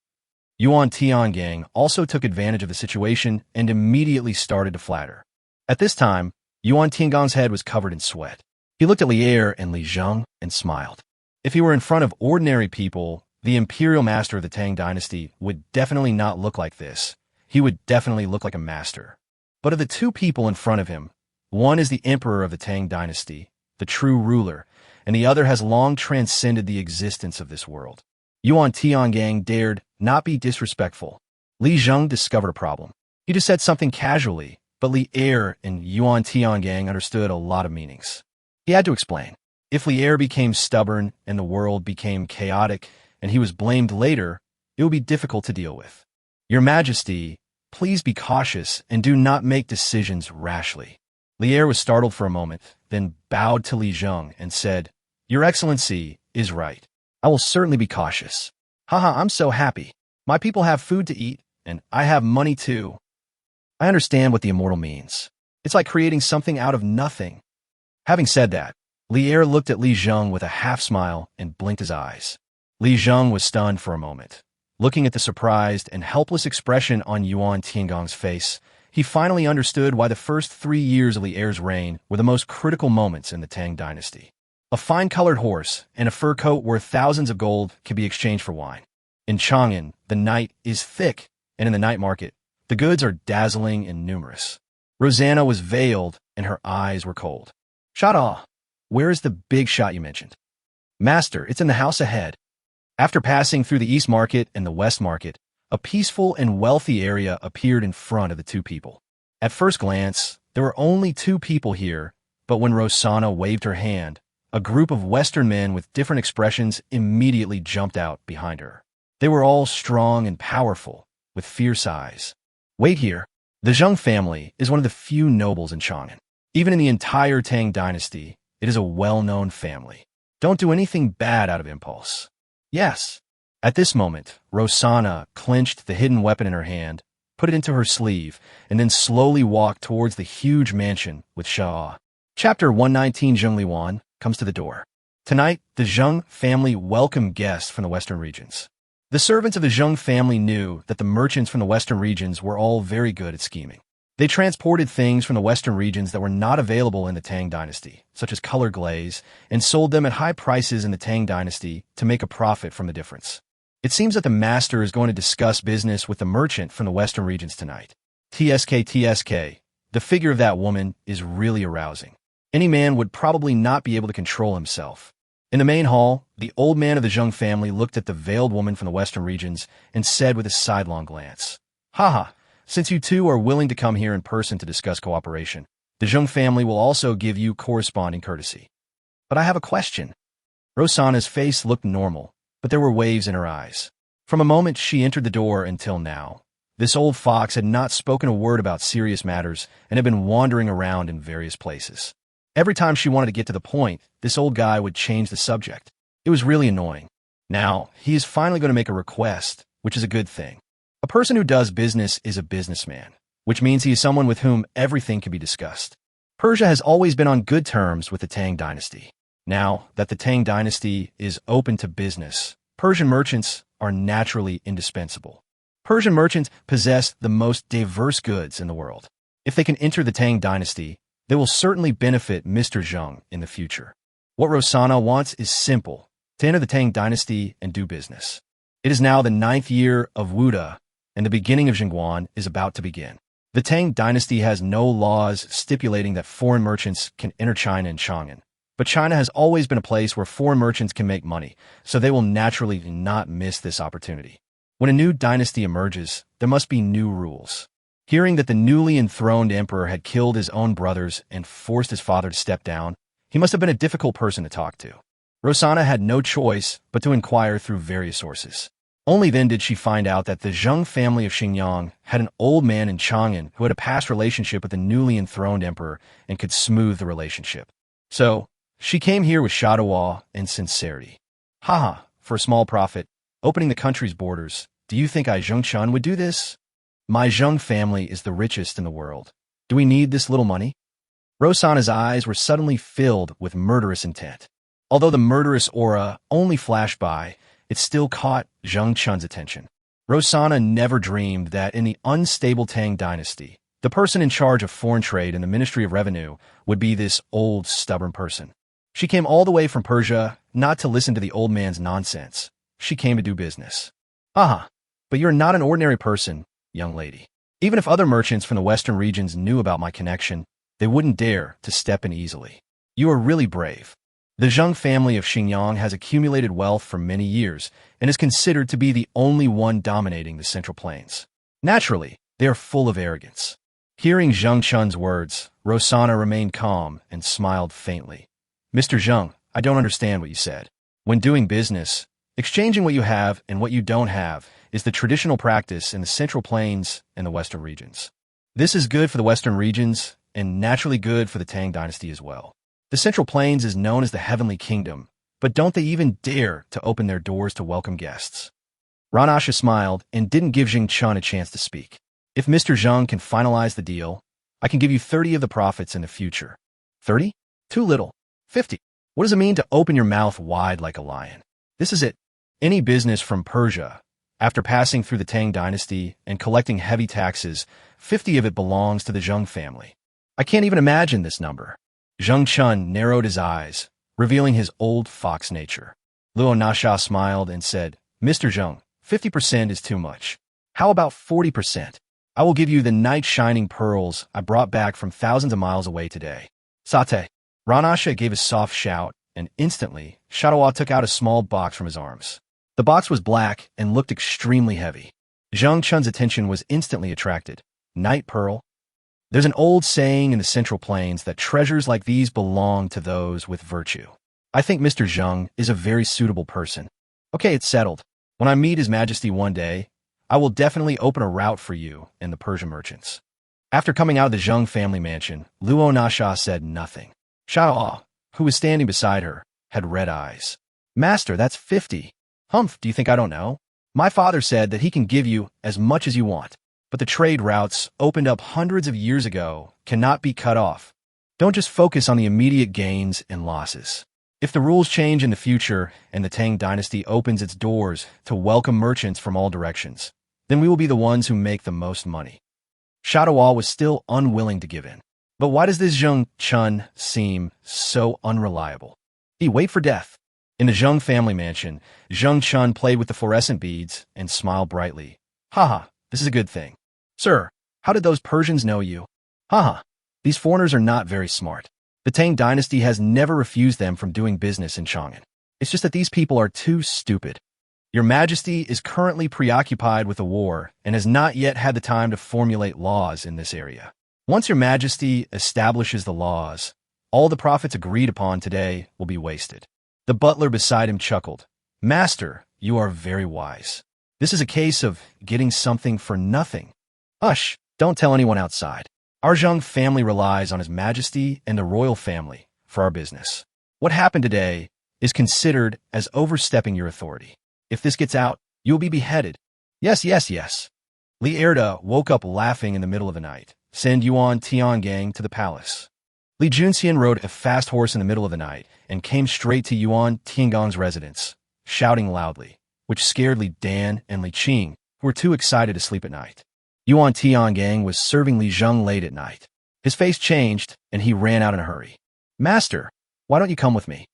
Yuan Tiangang also took advantage of the situation and immediately started to flatter. At this time, Yuan Tiangang's head was covered in sweat. He looked at Li Er and Li Zheng and smiled. If he were in front of ordinary people, the imperial master of the Tang dynasty would definitely not look like this. He would definitely look like a master. But of the 2 people in front of him, one is the emperor of the Tang dynasty, the true ruler, and the other has long transcended the existence of this world. Yuan Tiangang dared not be disrespectful. Li Zheng discovered a problem. He just said something casually, but Li Er and Yuan Tiangang understood a lot of meanings. He had to explain. If Li Er became stubborn and the world became chaotic and he was blamed later, it would be difficult to deal with. "Your Majesty, please be cautious and do not make decisions rashly." Li Er was startled for a moment, then bowed to Li Zheng and said, "Your Excellency is right. I will certainly be cautious." "Haha, I'm so happy. My people have food to eat, and I have money too. I understand what the immortal means. It's like creating something out of nothing. Having said that, Li Er looked at Li Zheng with a half-smile and blinked his eyes. Li Zheng was stunned for a moment. Looking at the surprised and helpless expression on Yuan Tiangong's face, he finally understood why the first 3 years of Li Er's reign were the most critical moments in the Tang dynasty. A fine-colored horse and a fur coat worth thousands of gold can be exchanged for wine. In Chang'an, the night is thick, and in the night market, the goods are dazzling and numerous. Rosanna was veiled, and her eyes were cold. Shada, where is the big shot you mentioned? Master, it's in the house ahead. After passing through the East Market and the West Market, a peaceful and wealthy area appeared in front of the two people. At first glance, there were only 2 people here, but when Rosanna waved her hand, a group of Western men with different expressions immediately jumped out behind her. They were all strong and powerful, with fierce eyes. Wait here. The Zheng family is one of the few nobles in Chang'an. Even in the entire Tang dynasty, it is a well-known family. Don't do anything bad out of impulse. Yes. At this moment, Rosanna clenched the hidden weapon in her hand, put it into her sleeve, and then slowly walked towards the huge mansion with Shah. Chapter 119 Zhenguan comes to the door. Tonight, the Zheng family welcomed guests from the western regions. The servants of the Zheng family knew that the merchants from the western regions were all very good at scheming. They transported things from the western regions that were not available in the Tang dynasty, such as color glaze, and sold them at high prices in the Tang dynasty to make a profit from the difference. It seems that the master is going to discuss business with the merchant from the western regions tonight. TSK, the figure of that woman is really arousing. Any man would probably not be able to control himself. In the main hall, the old man of the Zheng family looked at the veiled woman from the western regions and said with a sidelong glance, Haha, since you two are willing to come here in person to discuss cooperation, the Zheng family will also give you corresponding courtesy. But I have a question. Rosanna's face looked normal, but there were waves in her eyes. From a moment she entered the door until now, this old fox had not spoken a word about serious matters and had been wandering around in various places. Every time she wanted to get to the point, this old guy would change the subject. It was really annoying. Now, he is finally going to make a request, which is a good thing. A person who does business is a businessman, which means he is someone with whom everything can be discussed. Persia has always been on good terms with the Tang dynasty. Now that the Tang dynasty is open to business, Persian merchants are naturally indispensable. Persian merchants possess the most diverse goods in the world. If they can enter the Tang dynasty, they will certainly benefit Mr. Zheng in the future. What Rosanna wants is simple, to enter the Tang dynasty and do business. It is now the 9th year of Wuda, and the beginning of Zhenguan is about to begin. The Tang dynasty has no laws stipulating that foreign merchants can enter China and Chang'an, but China has always been a place where foreign merchants can make money, so they will naturally not miss this opportunity. When a new dynasty emerges, there must be new rules. Hearing that the newly enthroned emperor had killed his own brothers and forced his father to step down, he must have been a difficult person to talk to. Rosanna had no choice but to inquire through various sources. Only then did she find out that the Zheng family of Xinjiang had an old man in Chang'an who had a past relationship with the newly enthroned emperor and could smooth the relationship. So, she came here with Shadawa and sincerity. Haha, for a small profit, opening the country's borders, do you think I Zhengchun would do this? My Zheng family is the richest in the world. Do we need this little money? Rosanna's eyes were suddenly filled with murderous intent. Although the murderous aura only flashed by, it still caught Zheng Chun's attention. Rosanna never dreamed that in the unstable Tang dynasty, the person in charge of foreign trade in the Ministry of Revenue would be this old, stubborn person. She came all the way from Persia not to listen to the old man's nonsense. She came to do business. Aha, but you're not an ordinary person, young lady. Even if other merchants from the western regions knew about my connection, they wouldn't dare to step in easily. You are really brave. The Zheng family of Xinjiang has accumulated wealth for many years and is considered to be the only one dominating the Central Plains. Naturally, they are full of arrogance. Hearing Zheng Chun's words, Rosanna remained calm and smiled faintly. Mr. Zheng, I don't understand what you said. When doing business, exchanging what you have and what you don't have is the traditional practice in the Central Plains and the Western regions. This is good for the Western regions and naturally good for the Tang dynasty as well. The Central Plains is known as the Heavenly Kingdom, but don't they even dare to open their doors to welcome guests? Ranasha smiled and didn't give Jing Chun a chance to speak. If Mr. Zheng can finalize the deal, I can give you 30 of the profits in the future. 30? Too little. 50. What does it mean to open your mouth wide like a lion? This is it. Any business from Persia, after passing through the Tang dynasty and collecting heavy taxes, 50 of it belongs to the Zheng family. I can't even imagine this number. Zheng Chun narrowed his eyes, revealing his old fox nature. Luo Nasha smiled and said, Mr. Zheng, 50% is too much. How about 40%? I will give you the night-shining pearls I brought back from thousands of miles away today. Sate. Ranasha gave a soft shout, and instantly, Shadawa took out a small box from his arms. The box was black and looked extremely heavy. Zheng Chun's attention was instantly attracted. Night pearl? There's an old saying in the Central Plains that treasures like these belong to those with virtue. I think Mr. Zheng is a very suitable person. Okay, it's settled. When I meet His Majesty one day, I will definitely open a route for you and the Persian merchants. After coming out of the Zheng family mansion, Luo Nasha said nothing. Shao, who was standing beside her, had red eyes. Master, that's 50. Humph, do you think I don't know? My father said that he can give you as much as you want, but the trade routes opened up hundreds of years ago cannot be cut off. Don't just focus on the immediate gains and losses. If the rules change in the future and the Tang dynasty opens its doors to welcome merchants from all directions, then we will be the ones who make the most money. Shadawa was still unwilling to give in. But why does this Zheng Chun seem so unreliable? He wait for death. In the Zheng family mansion, Zheng Chun played with the fluorescent beads and smiled brightly. Haha, this is a good thing. Sir, how did those Persians know you? Haha, these foreigners are not very smart. The Tang dynasty has never refused them from doing business in Chang'an. It's just that these people are too stupid. Your Majesty is currently preoccupied with the war and has not yet had the time to formulate laws in this area. Once Your Majesty establishes the laws, all the profits agreed upon today will be wasted. The butler beside him chuckled. Master, you are very wise. This is a case of getting something for nothing. Hush, don't tell anyone outside. Our Zheng family relies on His Majesty and the royal family for our business. What happened today is considered as overstepping your authority. If this gets out, you will be beheaded. Yes, yes, yes. Li Erda woke up laughing in the middle of the night. Send Yuan Tiangang to the palace. Li Junxian rode a fast horse in the middle of the night and came straight to Yuan Tiangang's residence, shouting loudly, which scared Li Dan and Li Qing, who were too excited to sleep at night. Yuan Tiangang was serving Li Zheng late at night. His face changed, and he ran out in a hurry. Master, why don't you come with me?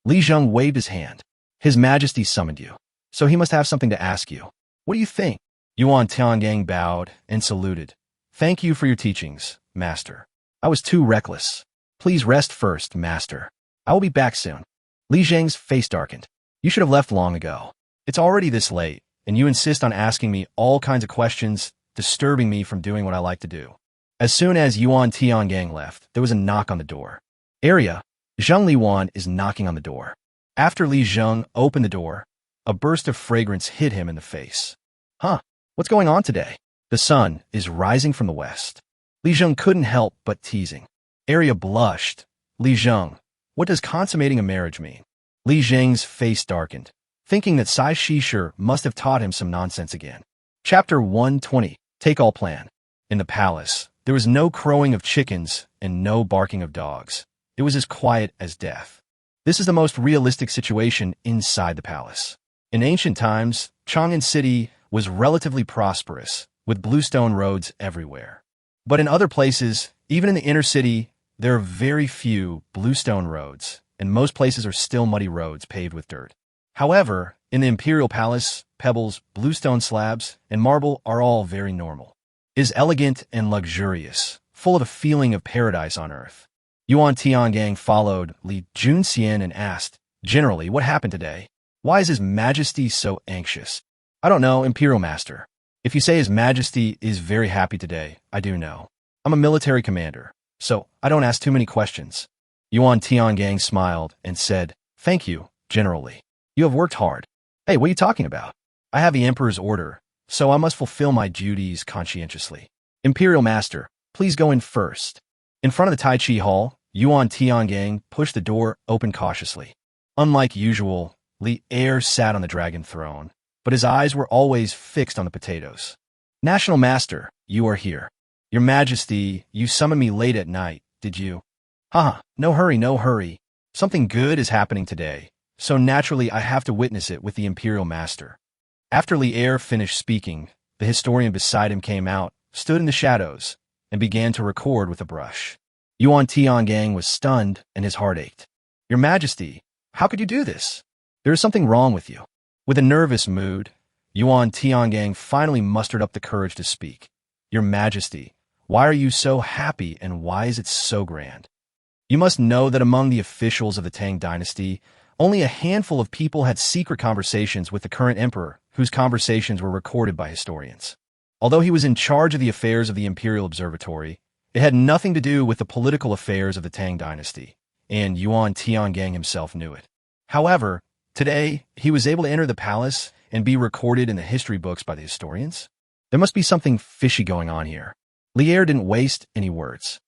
Li Zheng waved his hand. His Majesty summoned you, so he must have something to ask you. What do you think? Yuan Tiangang bowed and saluted. Thank you for your teachings, Master. I was too reckless. Please rest first, Master. I will be back soon. Li Zheng's face darkened. You should have left long ago. It's already this late, and you insist on asking me all kinds of questions, disturbing me from doing what I like to do. As soon as Yuan Tiangang left, there was a knock on the door. Area, Zheng Liwan is knocking on the door. After Li Zheng opened the door, a burst of fragrance hit him in the face. Huh, what's going on today? The sun is rising from the west. Li Zheng couldn't help but teasing. Arya blushed. Li Zheng, what does consummating a marriage mean? Li Zheng's face darkened, thinking that Sai Shishir must have taught him some nonsense again. Chapter 120, Take-All Plan. In the palace, there was no crowing of chickens and no barking of dogs. It was as quiet as death. This is the most realistic situation inside the palace. In ancient times, Chang'an City was relatively prosperous, with bluestone roads everywhere. But in other places, even in the inner city, there are very few bluestone roads, and most places are still muddy roads paved with dirt. However, in the imperial palace, pebbles, bluestone slabs, and marble are all very normal. It is elegant and luxurious, full of a feeling of paradise on earth. Yuan Tiangang followed Li Junxian and asked, Generally, what happened today? Why is His Majesty so anxious? I don't know, Imperial Master. If you say His Majesty is very happy today, I do know. I'm a military commander, so I don't ask too many questions. Yuan Tiangang smiled and said, Thank you, General Li. You have worked hard. Hey, what are you talking about? I have the Emperor's order, so I must fulfill my duties conscientiously. Imperial Master, please go in first. In front of the Tai Chi Hall, Yuan Tiangang pushed the door open cautiously. Unlike usual, Li Er sat on the dragon throne, but his eyes were always fixed on the potatoes. National Master, you are here. Your Majesty, you summoned me late at night, did you? Haha, no hurry, no hurry. Something good is happening today, so naturally I have to witness it with the Imperial Master. After Li Er finished speaking, the historian beside him came out, stood in the shadows, and began to record with a brush. Yuan Tiangang was stunned and his heart ached. Your Majesty, how could you do this? There is something wrong with you. With a nervous mood, Yuan Tiangang finally mustered up the courage to speak. Your Majesty, why are you so happy and why is it so grand? You must know that among the officials of the Tang dynasty, only a handful of people had secret conversations with the current emperor, whose conversations were recorded by historians. Although he was in charge of the affairs of the Imperial Observatory, it had nothing to do with the political affairs of the Tang dynasty, and Yuan Tiangang himself knew it. However, today, he was able to enter the palace and be recorded in the history books by the historians. There must be something fishy going on here. Li Er didn't waste any words.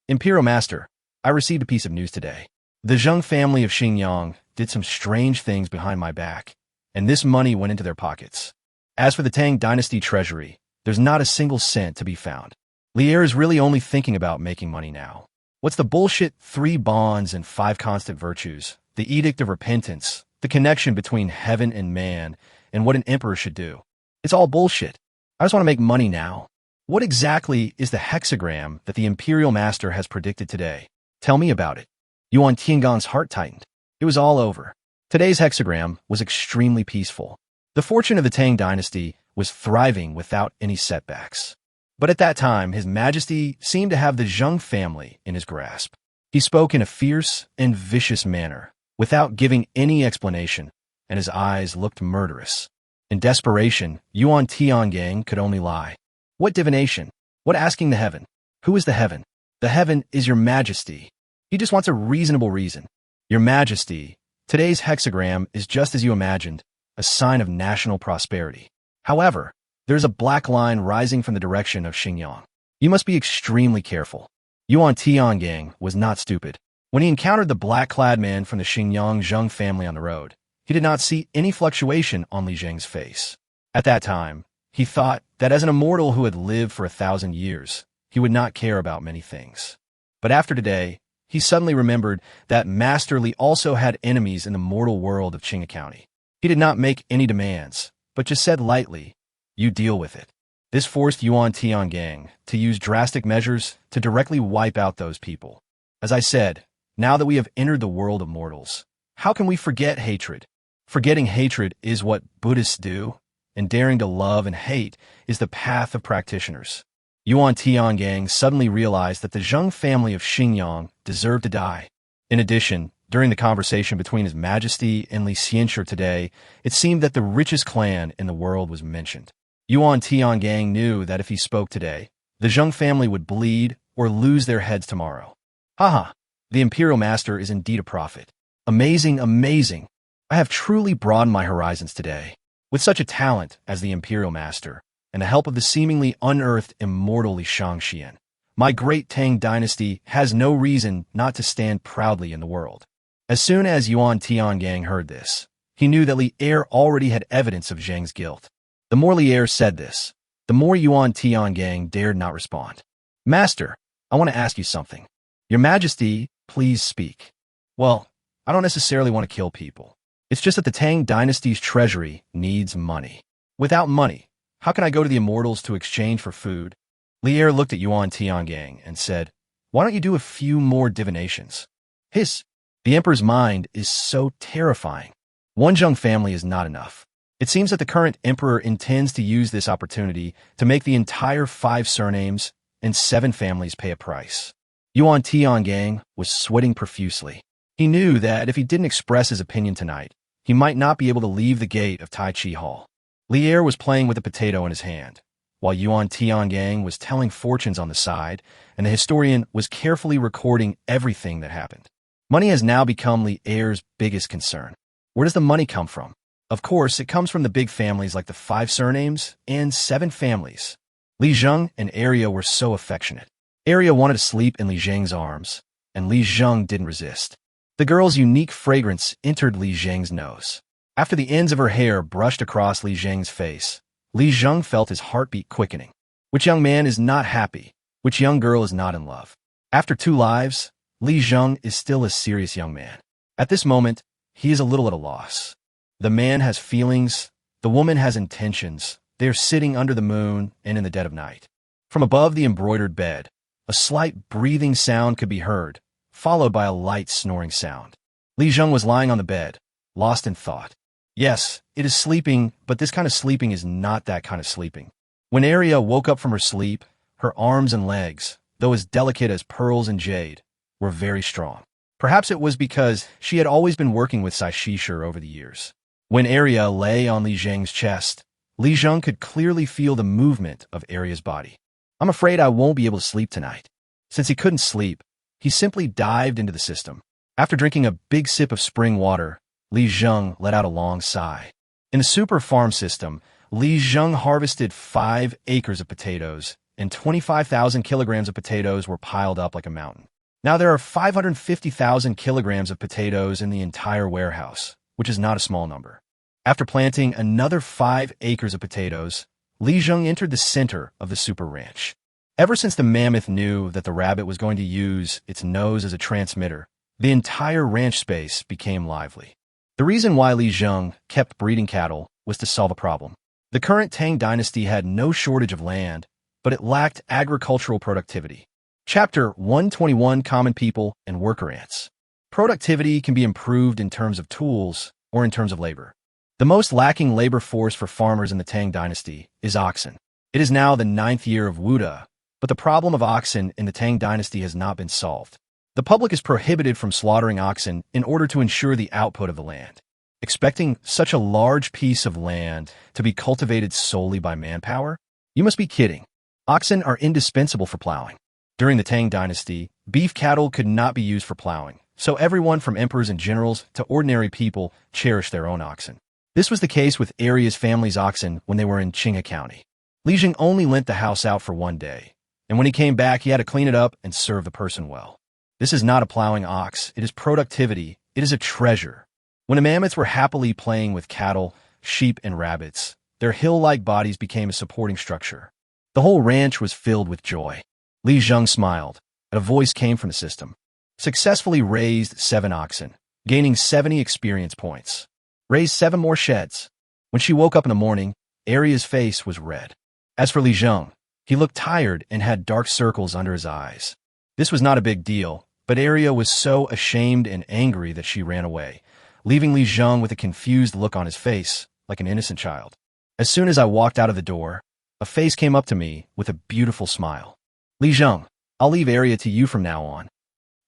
Imperial Master, I received a piece of news today. The Zheng family of Xingyang did some strange things behind my back, and this money went into their pockets. As for the Tang dynasty treasury, there's not a single cent to be found. Li Er is really only thinking about making money now. What's the bullshit 3 bonds and 5 constant virtues, the edict of repentance, the connection between heaven and man, and what an emperor should do? It's all bullshit. I just want to make money now. What exactly is the hexagram that the Imperial Master has predicted today? Tell me about it. Yuan Tiangang's heart tightened. It was all over. Today's hexagram was extremely peaceful. The fortune of the Tang dynasty was thriving without any setbacks. But at that time, His Majesty seemed to have the Zheng family in his grasp. He spoke in a fierce and vicious manner, without giving any explanation, and his eyes looked murderous. In desperation, Yuan Tiangang could only lie. What divination? What asking the heaven? Who is the heaven? The heaven is your Majesty. He just wants a reasonable reason. Your Majesty, today's hexagram is just as you imagined, a sign of national prosperity. However, there's a black line rising from the direction of Xingyang. You must be extremely careful. Yuan Tiangang was not stupid. When he encountered the black-clad man from the Xingyang Zheng family on the road, he did not see any fluctuation on Li Zheng's face. At that time, he thought that as an immortal who had lived for 1,000 years, he would not care about many things. But after today, he suddenly remembered that Master Li also had enemies in the mortal world of Qinghe County. He did not make any demands, but just said lightly, "You deal with it." This forced Yuan Tiangang to use drastic measures to directly wipe out those people. As I said, now that we have entered the world of mortals, how can we forget hatred? Forgetting hatred is what Buddhists do, and daring to love and hate is the path of practitioners. Yuan Tiangang suddenly realized that the Zheng family of Xingyang deserved to die. In addition, during the conversation between His Majesty and Li Xianshi today, it seemed that the richest clan in the world was mentioned. Yuan Tiangang knew that if he spoke today, the Zheng family would bleed or lose their heads tomorrow. Haha, the Imperial Master is indeed a prophet. Amazing, amazing. I have truly broadened my horizons today. With such a talent as the Imperial Master, and the help of the seemingly unearthed immortal Li Shangxian, my great Tang dynasty has no reason not to stand proudly in the world. As soon as Yuan Tiangang heard this, he knew that Li Er already had evidence of Zheng's guilt. The more Li Er said this, the more Yuan Tiangang dared not respond. Master, I want to ask you something. Your Majesty, please speak. Well, I don't necessarily want to kill people. It's just that the Tang dynasty's treasury needs money. Without money, how can I go to the immortals to exchange for food? Li Er looked at Yuan Tiangang and said, why don't you do a few more divinations? The emperor's mind is so terrifying. One Zheng family is not enough. It seems that the current emperor intends to use this opportunity to make the entire 5 surnames and 7 families pay a price. Yuan Tiangang was sweating profusely. He knew that if he didn't express his opinion tonight, he might not be able to leave the gate of Tai Chi Hall. Li Er was playing with a potato in his hand, while Yuan Tiangang was telling fortunes on the side, and the historian was carefully recording everything that happened. Money has now become Li Er's biggest concern. Where does the money come from? Of course, it comes from the big families like the 5 surnames and 7 families. Li Zheng and Arya were so affectionate. Arya wanted to sleep in Li Zheng's arms, and Li Zheng didn't resist. The girl's unique fragrance entered Li Zheng's nose. After the ends of her hair brushed across Li Zheng's face, Li Zheng felt his heartbeat quickening. Which young man is not happy? Which young girl is not in love? After 2 lives, Li Zheng is still a serious young man. At this moment, he is a little at a loss. The man has feelings, the woman has intentions. They are sitting under the moon and in the dead of night. From above the embroidered bed, a slight breathing sound could be heard, followed by a light snoring sound. Li Zheng was lying on the bed, lost in thought. Yes, it is sleeping, but this kind of sleeping is not that kind of sleeping. When Arya woke up from her sleep, her arms and legs, though as delicate as pearls and jade, were very strong. Perhaps it was because she had always been working with Sai Shisher over the years. When Arya lay on Li Zheng's chest, Li Zheng could clearly feel the movement of Arya's body. I'm afraid I won't be able to sleep tonight. Since he couldn't sleep, he simply dived into the system. After drinking a big sip of spring water, Li Zheng let out a long sigh. In the super farm system, Li Zheng harvested 5 acres of potatoes, and 25,000 kilograms of potatoes were piled up like a mountain. Now there are 550,000 kilograms of potatoes in the entire warehouse, which is not a small number. After planting another 5 acres of potatoes, Li Zheng entered the center of the super ranch. Ever since the mammoth knew that the rabbit was going to use its nose as a transmitter, the entire ranch space became lively. The reason why Li Zheng kept breeding cattle was to solve a problem. The current Tang dynasty had no shortage of land, but it lacked agricultural productivity. Chapter 121: Common People and Worker Ants. Productivity can be improved in terms of tools or in terms of labor. The most lacking labor force for farmers in the Tang dynasty is oxen. It is now the 9th year of Wuda, but the problem of oxen in the Tang dynasty has not been solved. The public is prohibited from slaughtering oxen in order to ensure the output of the land. Expecting such a large piece of land to be cultivated solely by manpower? You must be kidding. Oxen are indispensable for plowing. During the Tang dynasty, beef cattle could not be used for plowing, so everyone from emperors and generals to ordinary people cherished their own oxen. This was the case with Arya's family's oxen when they were in Qinghe County. Li Zheng only lent the house out for 1 day, and when he came back, he had to clean it up and serve the person well. This is not a plowing ox, it is productivity, it is a treasure. When the mammoths were happily playing with cattle, sheep, and rabbits, their hill-like bodies became a supporting structure. The whole ranch was filled with joy. Li Zheng smiled, and a voice came from the system. Successfully raised 7 oxen, gaining 70 experience points. Raised 7 more sheds. When she woke up in the morning, Arya's face was red. As for Li Zheng, he looked tired and had dark circles under his eyes. This was not a big deal, but Arya was so ashamed and angry that she ran away, leaving Li Zheng with a confused look on his face, like an innocent child. As soon as I walked out of the door, a face came up to me with a beautiful smile. Li Zheng, I'll leave Arya to you from now on.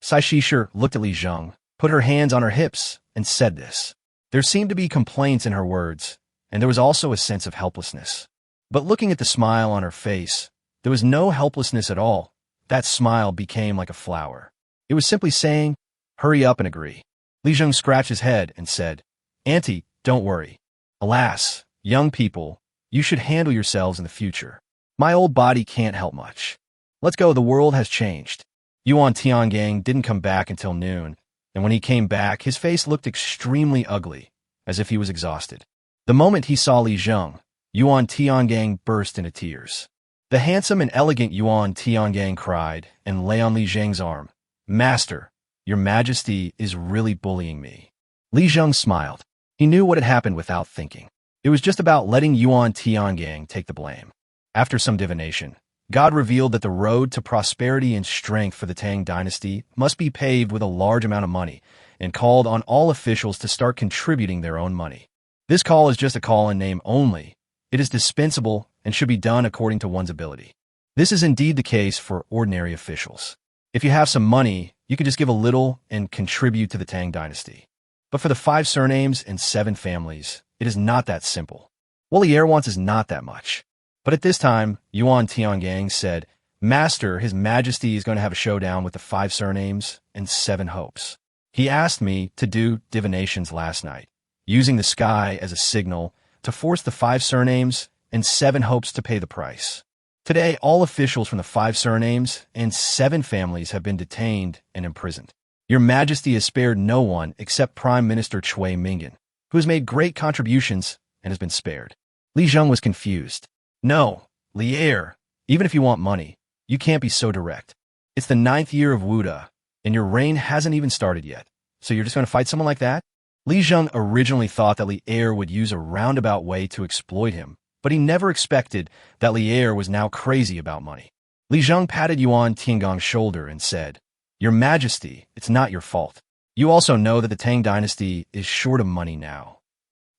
Sai Shisher looked at Li Zheng, put her hands on her hips, and said this. There seemed to be complaints in her words, and there was also a sense of helplessness. But looking at the smile on her face, there was no helplessness at all. That smile became like a flower. It was simply saying, hurry up and agree. Li Zheng scratched his head and said, Auntie, don't worry. Alas, young people, you should handle yourselves in the future. My old body can't help much. Let's go, the world has changed. Yuan Tiangang didn't come back until noon, and when he came back, his face looked extremely ugly, as if he was exhausted. The moment he saw Li Zheng, Yuan Tiangang burst into tears. The handsome and elegant Yuan Tiangang cried and lay on Li Zheng's arm. Master, your majesty is really bullying me. Li Zheng smiled. He knew what had happened without thinking. It was just about letting Yuan Tiangang take the blame. After some divination, God revealed that the road to prosperity and strength for the Tang dynasty must be paved with a large amount of money, and called on all officials to start contributing their own money. This call is just a call in name only. It is dispensable and should be done according to one's ability. This is indeed the case for ordinary officials. If you have some money, you can just give a little and contribute to the Tang dynasty. But for the 5 surnames and 7 families, it is not that simple. What Li Er wants is not that much. But at this time, Yuan Tiangang said, Master, His Majesty is going to have a showdown with the 5 surnames and 7 hopes. He asked me to do divinations last night, using the sky as a signal to force the 5 surnames and 7 hopes to pay the price. Today, all officials from the 5 surnames and 7 families have been detained and imprisoned. Your Majesty has spared no one except Prime Minister Cui Mingyan, who has made great contributions and has been spared. Li Zheng was confused. No, Li Er, even if you want money, you can't be so direct. It's the 9th year of Wuda, and your reign hasn't even started yet. So you're just going to fight someone like that? Li Zheng originally thought that Li Er would use a roundabout way to exploit him, but he never expected that Li Er was now crazy about money. Li Zheng patted Yuan Tiangong's shoulder and said, "Your Majesty, it's not your fault. You also know that the Tang dynasty is short of money now.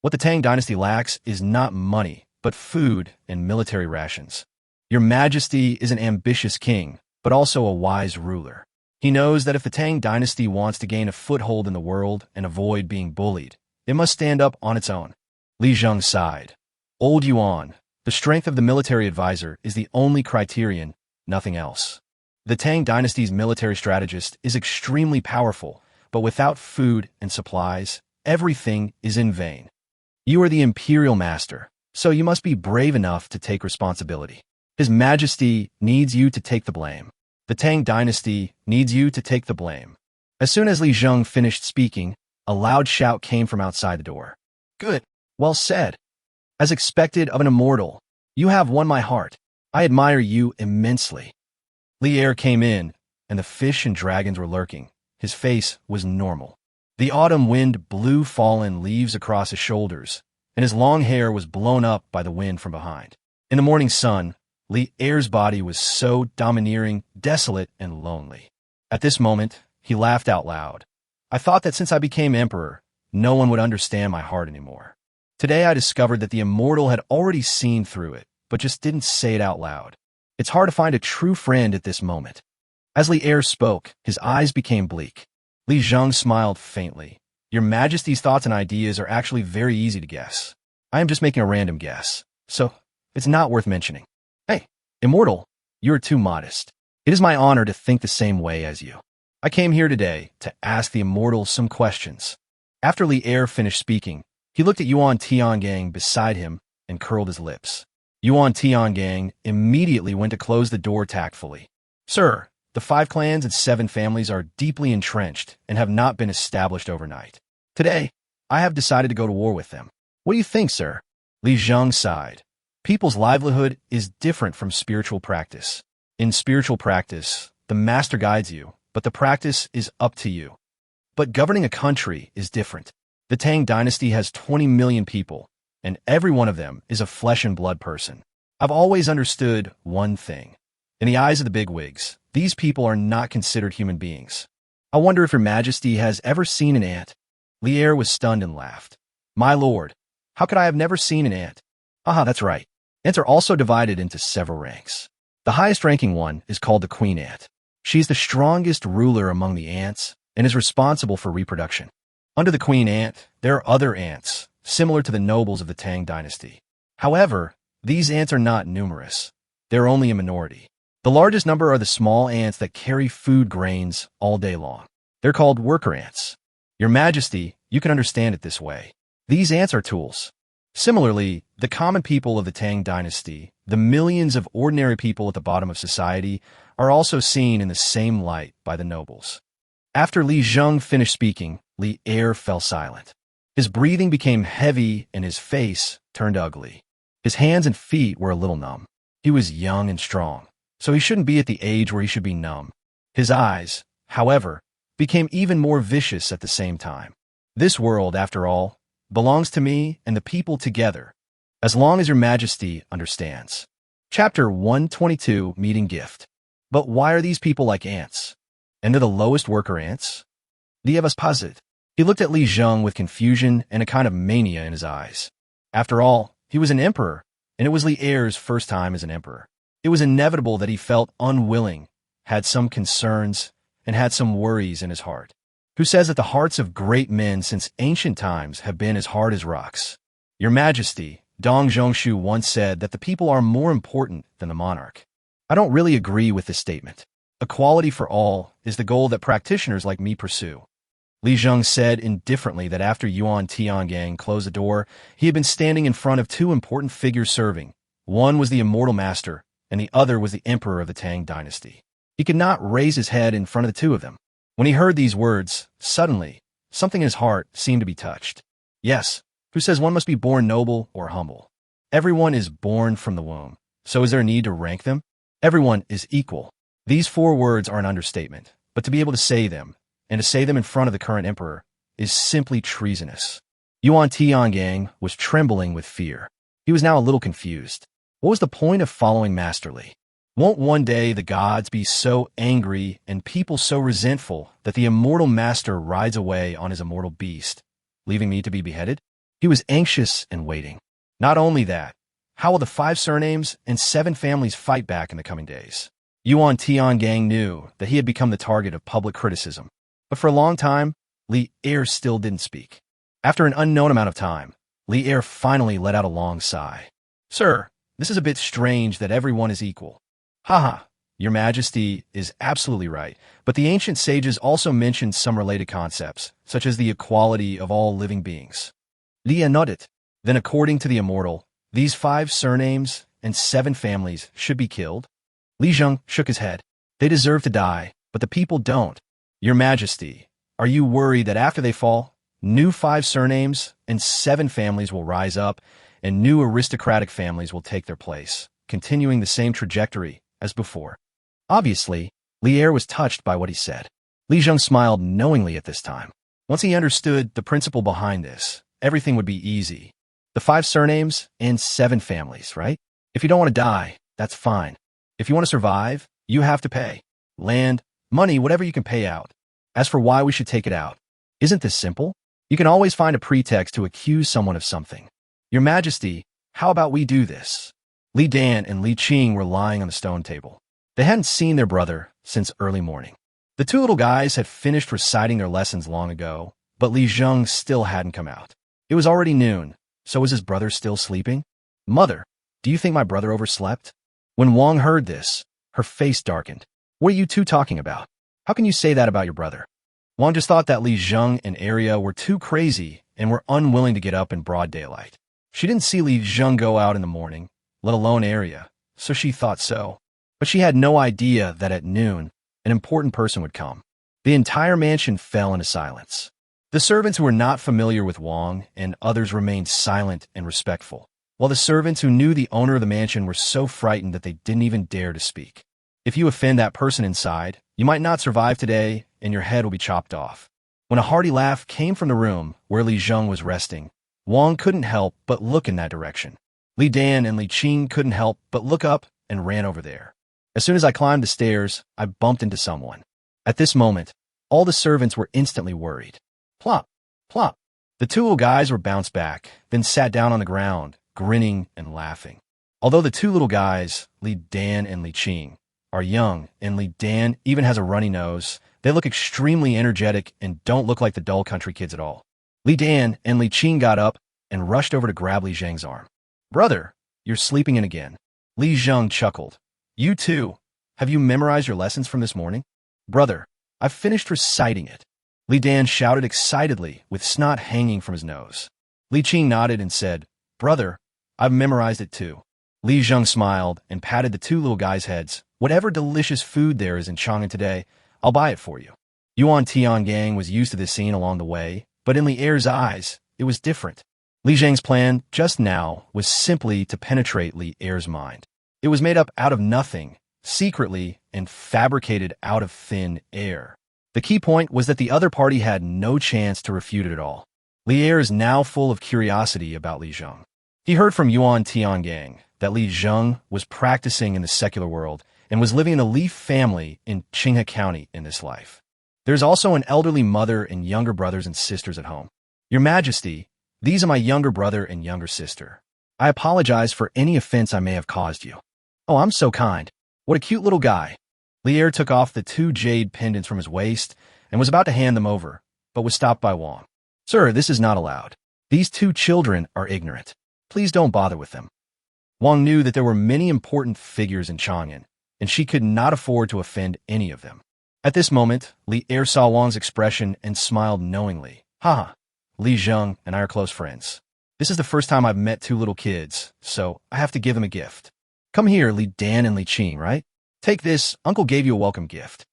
What the Tang dynasty lacks is not money, but food and military rations. Your Majesty is an ambitious king, but also a wise ruler. He knows that if the Tang dynasty wants to gain a foothold in the world and avoid being bullied, it must stand up on its own." Li Zheng sighed. Old Yuan, the strength of the military advisor is the only criterion, nothing else. The Tang dynasty's military strategist is extremely powerful, but without food and supplies, everything is in vain. You are the imperial master, so you must be brave enough to take responsibility. His Majesty needs you to take the blame. The Tang dynasty needs you to take the blame. As soon as Li Zheng finished speaking, a loud shout came from outside the door. Good. Well said. As expected of an immortal, you have won my heart. I admire you immensely. Li Er came in, and the fish and dragons were lurking. His face was normal. The autumn wind blew fallen leaves across his shoulders, and his long hair was blown up by the wind from behind. In the morning sun, Li Er's body was so domineering, desolate, and lonely. At this moment, he laughed out loud. I thought that since I became emperor, no one would understand my heart anymore. Today I discovered that the immortal had already seen through it, but just didn't say it out loud. It's hard to find a true friend at this moment. As Li Er spoke, his eyes became bleak. Li Zheng smiled faintly. Your Majesty's thoughts and ideas are actually very easy to guess. I am just making a random guess, so it's not worth mentioning. Hey, immortal, you are too modest. It is my honor to think the same way as you. I came here today to ask the immortal some questions. After Li Er finished speaking, he looked at Yuan Tiangong beside him and curled his lips. Yuan Tiangong immediately went to close the door tactfully. Sir, the 5 clans and 7 families are deeply entrenched and have not been established overnight. Today, I have decided to go to war with them. What do you think, sir? Li Zheng sighed. People's livelihood is different from spiritual practice. In spiritual practice, the master guides you, but the practice is up to you. But governing a country is different. The Tang dynasty has 20 million people, and every one of them is a flesh and blood person. I've always understood one thing. In the eyes of the bigwigs, these people are not considered human beings. I wonder if your Majesty has ever seen an ant. Li Er was stunned and laughed. My lord, how could I have never seen an ant? Aha, that's right. Ants are also divided into several ranks. The highest ranking one is called the queen ant. She is the strongest ruler among the ants and is responsible for reproduction. Under the queen ant, there are other ants, similar to the nobles of the Tang dynasty. However, these ants are not numerous. They're only a minority. The largest number are the small ants that carry food grains all day long. They're called worker ants. Your Majesty, you can understand it this way. These ants are tools. Similarly, the common people of the Tang dynasty, the millions of ordinary people at the bottom of society, are also seen in the same light by the nobles. After Li Zheng finished speaking, Li Er fell silent. His breathing became heavy and his face turned ugly. His hands and feet were a little numb. He was young and strong, so he shouldn't be at the age where he should be numb. His eyes, however, became even more vicious at the same time. This world, after all, belongs to me and the people together, as long as your Majesty understands. Chapter 122, Meeting Gift. But why are these people like ants? And they're the lowest worker ants? The was puzzled. He looked at Li Zheng with confusion and a kind of mania in his eyes. After all, he was an emperor, and it was Li Er's first time as an emperor. It was inevitable that he felt unwilling, had some concerns, and had some worries in his heart. Who says that the hearts of great men since ancient times have been as hard as rocks? Your Majesty, Dong Zhongshu once said that the people are more important than the monarch. I don't really agree with this statement. Equality for all is the goal that practitioners like me pursue. Li Zheng said indifferently that after Yuan Tiangong closed the door, he had been standing in front of 2 important figures serving. One was the immortal master, and the other was the emperor of the Tang dynasty. He could not raise his head in front of the 2 of them. When he heard these words, suddenly, something in his heart seemed to be touched. Yes, Who says one must be born noble or humble? Everyone is born from the womb. So is there a need to rank them? Everyone is equal. These 4 words are an understatement, but to be able to say them, and to say them in front of the current emperor, is simply treasonous. Yuan Tiangang was trembling with fear. He was now a little confused. What was the point of following Master Li? Won't one day the gods be so angry and people so resentful that the immortal master rides away on his immortal beast, leaving me to be beheaded? He was anxious and waiting. Not only that, how will the 5 surnames and 7 families fight back in the coming days? Yuan Tiangang knew that he had become the target of public criticism. But for a long time, Li Er still didn't speak. After an unknown amount of time, Li Er finally let out a long sigh. Sir, this is a bit strange that everyone is equal. Haha, your majesty is absolutely right, but the ancient sages also mentioned some related concepts, such as the equality of all living beings. Li Er nodded. Then according to the immortal, these 5 surnames and 7 families should be killed? Li Zheng shook his head. They deserve to die, but the people don't. Your majesty, are you worried that after they fall, new 5 surnames and 7 families will rise up, and new aristocratic families will take their place, continuing the same trajectory as before? Obviously, Li Er was touched by what he said. Li Zheng smiled knowingly at this time. Once he understood the principle behind this, everything would be easy. The 5 surnames and 7 families, right? If you don't want to die, that's fine. If you want to survive, you have to pay. Land, money, whatever you can pay out. As for why we should take it out, isn't this simple? You can always find a pretext to accuse someone of something. Your Majesty, how about we do this? Li Dan and Li Qing were lying on the stone table. They hadn't seen their brother since early morning. The 2 little guys had finished reciting their lessons long ago, but Li Zheng still hadn't come out. It was already noon, so was his brother still sleeping? Mother, do you think my brother overslept? When Wang heard this, her face darkened. What are you 2 talking about? How can you say that about your brother? Wang just thought that Li Zheng and Arya were too crazy and were unwilling to get up in broad daylight. She didn't see Li Zheng go out in the morning, let alone Arya, so she thought so. But she had no idea that at noon, an important person would come. The entire mansion fell into silence. The servants who were not familiar with Wang and others remained silent and respectful, while the servants who knew the owner of the mansion were so frightened that they didn't even dare to speak. If you offend that person inside, you might not survive today and your head will be chopped off. When a hearty laugh came from the room where Li Zheng was resting, Wang couldn't help but look in that direction. Li Dan and Li Qing couldn't help but look up and ran over there. As soon as I climbed the stairs, I bumped into someone. At this moment, all the servants were instantly worried. Plop, plop. The 2 little guys were bounced back, then sat down on the ground, grinning and laughing. Although the 2 little guys, Li Dan and Li Qing, are young, and Li Dan even has a runny nose, they look extremely energetic and don't look like the dull country kids at all. Li Dan and Li Qing got up and rushed over to grab Li Zheng's arm. Brother, you're sleeping in again. Li Zheng chuckled. You too. Have you memorized your lessons from this morning? Brother, I've finished reciting it. Li Dan shouted excitedly with snot hanging from his nose. Li Qing nodded and said, Brother, I've memorized it too. Li Zheng smiled and patted the 2 little guys' heads. Whatever delicious food there is in Chang'an today, I'll buy it for you. Yuan Tiangang was used to this scene along the way, but in Li Er's eyes, it was different. Li Zheng's plan just now was simply to penetrate Li Er's mind. It was made up out of nothing, secretly, and fabricated out of thin air. The key point was that the other party had no chance to refute it at all. Li Er is now full of curiosity about Li Zheng. He heard from Yuan Tiangang that Li Zheng was practicing in the secular world and was living in a Li family in Qinghe County in this life. There's also an elderly mother and younger brothers and sisters at home. Your Majesty, these are my younger brother and younger sister. I apologize for any offense I may have caused you. Oh, I'm so kind. What a cute little guy. Li Er took off the 2 jade pendants from his waist and was about to hand them over, but was stopped by Wang. Sir, this is not allowed. These 2 children are ignorant. Please don't bother with them. Wang knew that there were many important figures in Chang'an, and she could not afford to offend any of them. At this moment, Li Er saw Wang's expression and smiled knowingly. Haha, Li Zheng and I are close friends. This is the first time I've met 2 little kids, so I have to give them a gift. Come here, Li Dan and Li Qing, right? Take this, Uncle gave you a welcome gift.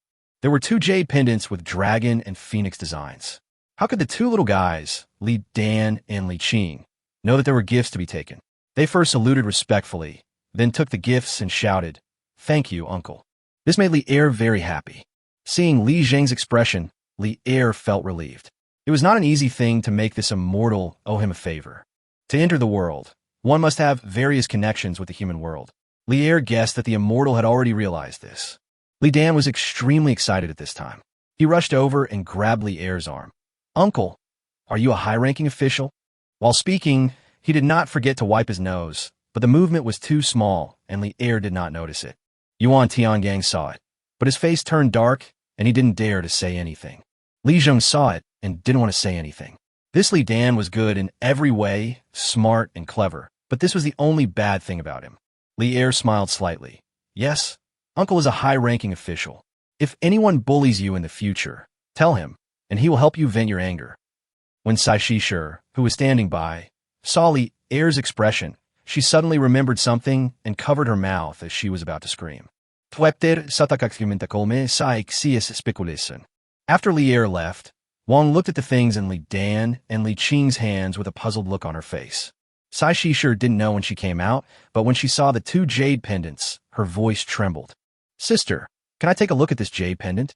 There were 2 jade pendants with dragon and phoenix designs. How could the two little guys, Li Dan and Li Qing, know that there were gifts to be taken? They first saluted respectfully, then took the gifts and shouted, "Thank you, uncle." This made Li Er very happy. Seeing Li Zheng's expression, Li Er felt relieved. It was not an easy thing to make this immortal owe him a favor. To enter the world, one must have various connections with the human world. Li Er guessed that the immortal had already realized this. Li Dan was extremely excited at this time. He rushed over and grabbed Li Er's arm. "Uncle, are you a high-ranking official?" While speaking, he did not forget to wipe his nose, but the movement was too small, and Li Er did not notice it. Yuan Tiangang saw it, but his face turned dark, and he didn't dare to say anything. Li Zheng saw it and didn't want to say anything. This Li Dan was good in every way, smart and clever, but this was the only bad thing about him. Li Er smiled slightly. "Yes, Uncle is a high-ranking official. If anyone bullies you in the future, tell him, and he will help you vent your anger." When Sai Shi, who was standing by, saw Li Er's expression, she suddenly remembered something and covered her mouth as she was about to scream. After Li Er left, Wang looked at the things in Li Dan and Li Qing's hands with a puzzled look on her face. Sai Shi didn't know when she came out, but when she saw the two jade pendants, her voice trembled. "Sister, can I take a look at this jade pendant?"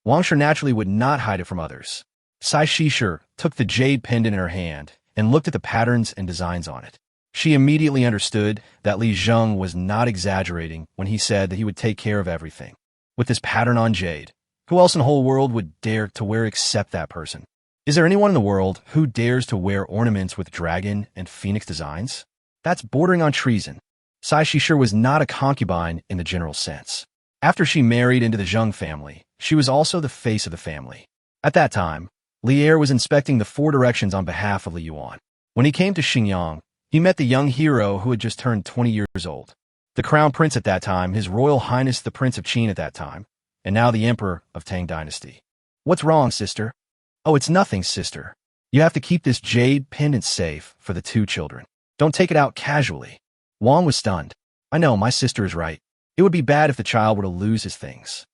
Wang Shi naturally would not hide it from others. Sai Shi took the jade pendant in her hand and looked at the patterns and designs on it. She immediately understood that Li Zheng was not exaggerating when he said that he would take care of everything. With this pattern on jade, who else in the whole world would dare to wear except that person? Is there anyone in the world who dares to wear ornaments with dragon and phoenix designs? That's bordering on treason. Sai Shi was not a concubine in the general sense. After she married into the Zheng family, she was also the face of the family. At that time, Li Er was inspecting the four directions on behalf of Li Yuan. When he came to Xingyang, he met the young hero who had just turned 20 years old. The crown prince at that time, His Royal Highness the Prince of Qin at that time, and now the Emperor of Tang Dynasty. "What's wrong, sister?" "Oh, it's nothing, sister. You have to keep this jade pendant safe for the two children. Don't take it out casually." Wang was stunned. "I know, my sister is right. It would be bad if the child were to lose his things."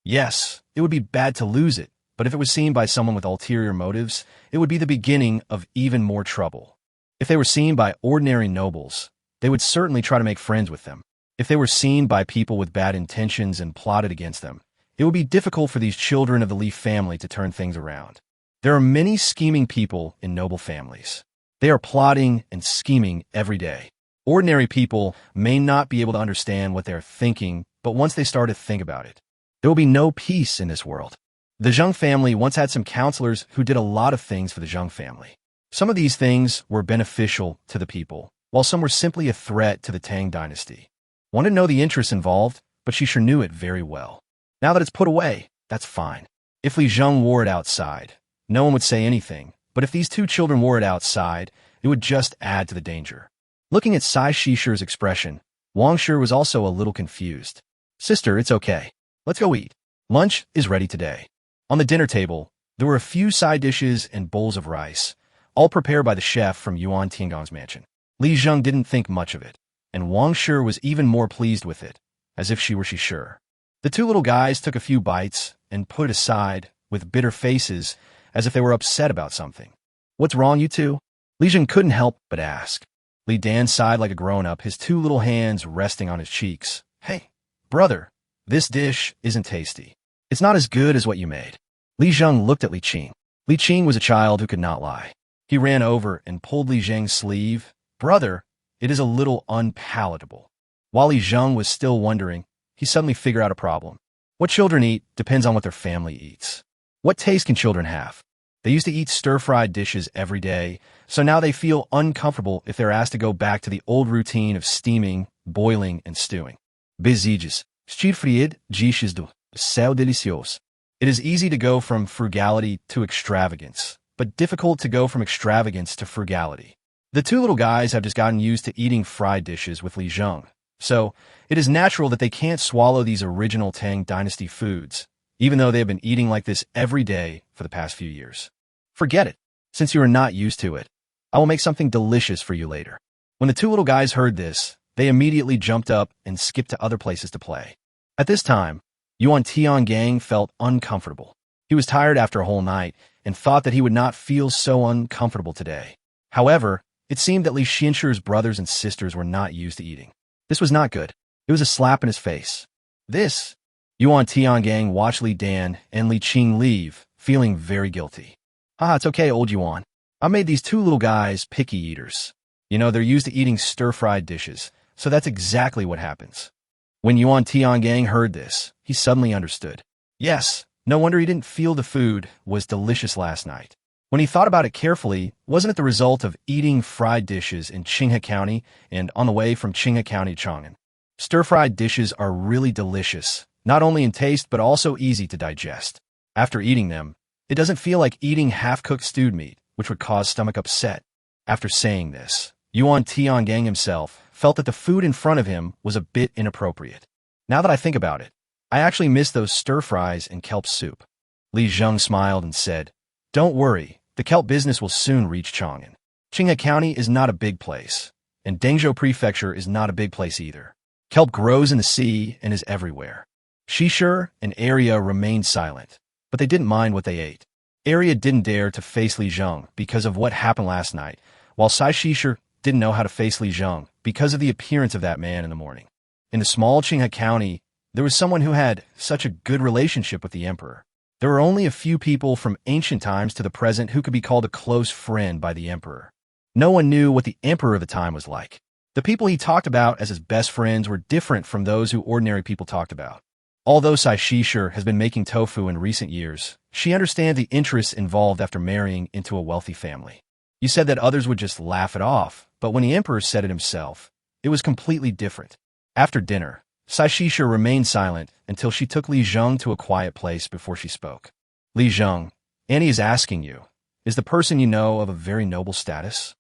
Yes, it would be bad to lose it, but if it was seen by someone with ulterior motives, it would be the beginning of even more trouble. If they were seen by ordinary nobles, they would certainly try to make friends with them. If they were seen by people with bad intentions and plotted against them, it would be difficult for these children of the Li family to turn things around. There are many scheming people in noble families. They are plotting and scheming every day. Ordinary people may not be able to understand what they're thinking, but once they start to think about it, there will be no peace in this world. The Zheng family once had some counselors who did a lot of things for the Zheng family. Some of these things were beneficial to the people, while some were simply a threat to the Tang Dynasty. One didn't know the interests involved, but she sure knew it very well. Now that it's put away, that's fine. If Li Zheng wore it outside, no one would say anything, but if these two children wore it outside, it would just add to the danger. Looking at Sai Shishi's expression, Wang Shi was also a little confused. "Sister, it's okay. Let's go eat. Lunch is ready today." On the dinner table, there were a few side dishes and bowls of rice, all prepared by the chef from Yuan Tiangong's mansion. Li Zheng didn't think much of it, and Wang Shi was even more pleased with it, as if she were sure. The two little guys took a few bites and put it aside with bitter faces, as if they were upset about something. "What's wrong, you two?" Li Zheng couldn't help but ask. Li Dan sighed like a grown-up, his two little hands resting on his cheeks. "Hey, brother, this dish isn't tasty. It's not as good as what you made." Li Zheng looked at Li Qing. Li Qing was a child who could not lie. He ran over and pulled Li Zheng's sleeve. "Brother, it is a little unpalatable." While Li Zheng was still wondering, he suddenly figured out a problem. What children eat depends on what their family eats. What taste can children have? They used to eat stir-fried dishes every day, so now they feel uncomfortable if they're asked to go back to the old routine of steaming, boiling, and stewing. Biziges, stir-fried dishes do céu delicieux. It is easy to go from frugality to extravagance, but difficult to go from extravagance to frugality. The two little guys have just gotten used to eating fried dishes with Li Zheng, so it is natural that they can't swallow these original Tang Dynasty foods, even though they have been eating like this every day for the past few years. "Forget it. Since you are not used to it, I will make something delicious for you later." When the two little guys heard this, they immediately jumped up and skipped to other places to play. At this time, Yuan Tiangang felt uncomfortable. He was tired after a whole night and thought that he would not feel so uncomfortable today. However, it seemed that Li Xinshi's brothers and sisters were not used to eating. This was not good. It was a slap in his face. This. Yuan Tiangang watched Li Dan and Li Qing leave, feeling very guilty. Haha, it's okay, old Yuan. I made these two little guys picky eaters. You know, they're used to eating stir-fried dishes, so that's exactly what happens. When Yuan Tiangang heard this, he suddenly understood. Yes, no wonder he didn't feel the food was delicious last night. When he thought about it carefully, wasn't it the result of eating fried dishes in Qinghe County and on the way from Qinghe County to Chang'an? Stir-fried dishes are really delicious, not only in taste but also easy to digest. After eating them, it doesn't feel like eating half-cooked stewed meat, which would cause stomach upset. After saying this, Yuan Tiangang himself felt that the food in front of him was a bit inappropriate. Now that I think about it, I actually miss those stir-fries and kelp soup. Li Zheng smiled and said, "Don't worry, the kelp business will soon reach Chang'an. Qinghe County is not a big place, and Dengzhou Prefecture is not a big place either. Kelp grows in the sea and is everywhere." Xishur and Arya remained silent, but they didn't mind what they ate. Arya didn't dare to face Li Zheng because of what happened last night, while Xishur didn't know how to face Li Zheng because of the appearance of that man in the morning. In the small Qinghe County, there was someone who had such a good relationship with the emperor. There were only a few people from ancient times to the present who could be called a close friend by the emperor. No one knew what the emperor of the time was like. The people he talked about as his best friends were different from those who ordinary people talked about. Although Xishur has been making tofu in recent years, she understands the interests involved after marrying into a wealthy family. You said that others would just laugh it off, but when the emperor said it himself, it was completely different. After dinner, Xishur remained silent until she took Li Zheng to a quiet place before she spoke. Li Zheng, Annie is asking you, is the person you know of a very noble status?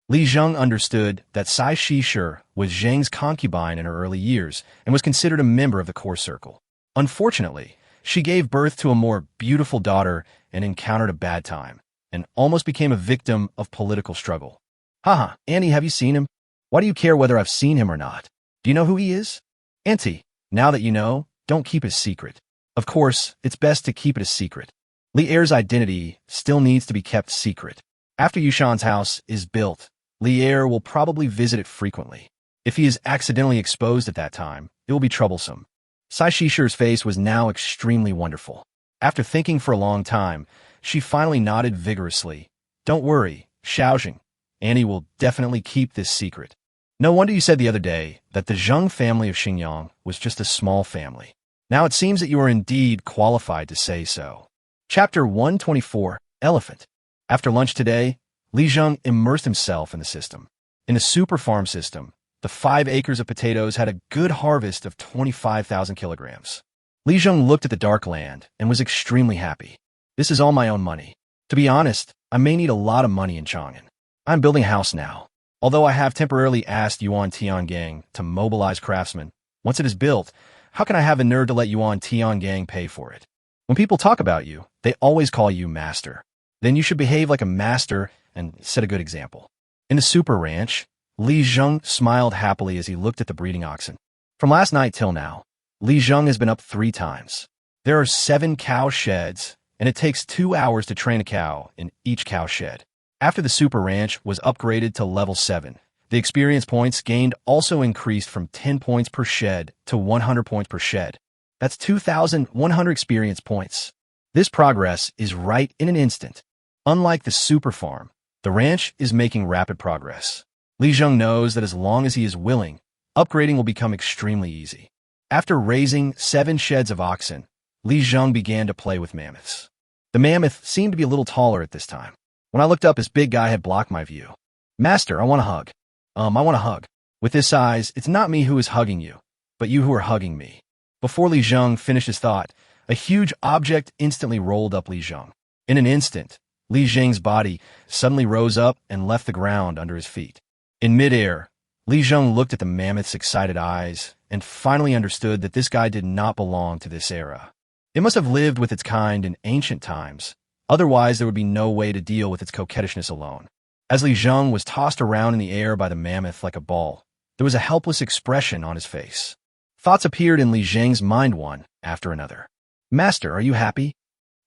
Li Zheng understood that Xishur was Zheng's concubine in her early years and was considered a member of the core circle. Unfortunately, she gave birth to a more beautiful daughter and encountered a bad time, and almost became a victim of political struggle. Haha, Annie, have you seen him? Why do you care whether I've seen him or not? Do you know who he is? Auntie, now that you know, don't keep his secret. Of course, it's best to keep it a secret. Li Er's identity still needs to be kept secret. After Yushan's house is built, Li Er will probably visit it frequently. If he is accidentally exposed at that time, it will be troublesome. Xishur's face was now extremely wonderful. After thinking for a long time, she finally nodded vigorously. Don't worry, Xiaojing. Annie will definitely keep this secret. No wonder you said the other day that the Zheng family of Xingyang was just a small family. Now it seems that you are indeed qualified to say so. Chapter 124, Elephant. After lunch today, Li Zheng immersed himself in the system. In the super farm system, the 5 acres of potatoes had a good harvest of 25,000 kilograms. Li Zheng looked at the dark land and was extremely happy. This is all my own money. To be honest, I may need a lot of money in Chang'an. I'm building a house now. Although I have temporarily asked Yuan Tiangang to mobilize craftsmen, once it is built, how can I have the nerve to let Yuan Tiangang pay for it? When people talk about you, they always call you master. Then you should behave like a master and set a good example. In the super ranch, Li Zheng smiled happily as he looked at the breeding oxen. From last night till now, Li Zheng has been up 3 times. There are 7 cow sheds, and it takes 2 hours to train a cow in each cow shed. After the super ranch was upgraded to level 7, the experience points gained also increased from 10 points per shed to 100 points per shed. That's 2,100 experience points. This progress is right in an instant. Unlike the super farm, the ranch is making rapid progress. Li Zheng knows that as long as he is willing, upgrading will become extremely easy. After raising 7 sheds of oxen, Li Zheng began to play with mammoths. The mammoth seemed to be a little taller at this time. When I looked up, this big guy had blocked my view. Master, I want a hug. I want a hug. With this size, it's not me who is hugging you, but you who are hugging me. Before Li Zheng finished his thought, a huge object instantly rolled up Li Zheng. In an instant, Li Zheng's body suddenly rose up and left the ground under his feet. In midair, Li Zheng looked at the mammoth's excited eyes and finally understood that this guy did not belong to this era. It must have lived with its kind in ancient times. Otherwise, there would be no way to deal with its coquettishness alone. As Li Zheng was tossed around in the air by the mammoth like a ball, there was a helpless expression on his face. Thoughts appeared in Li Zheng's mind one after another. Master, are you happy?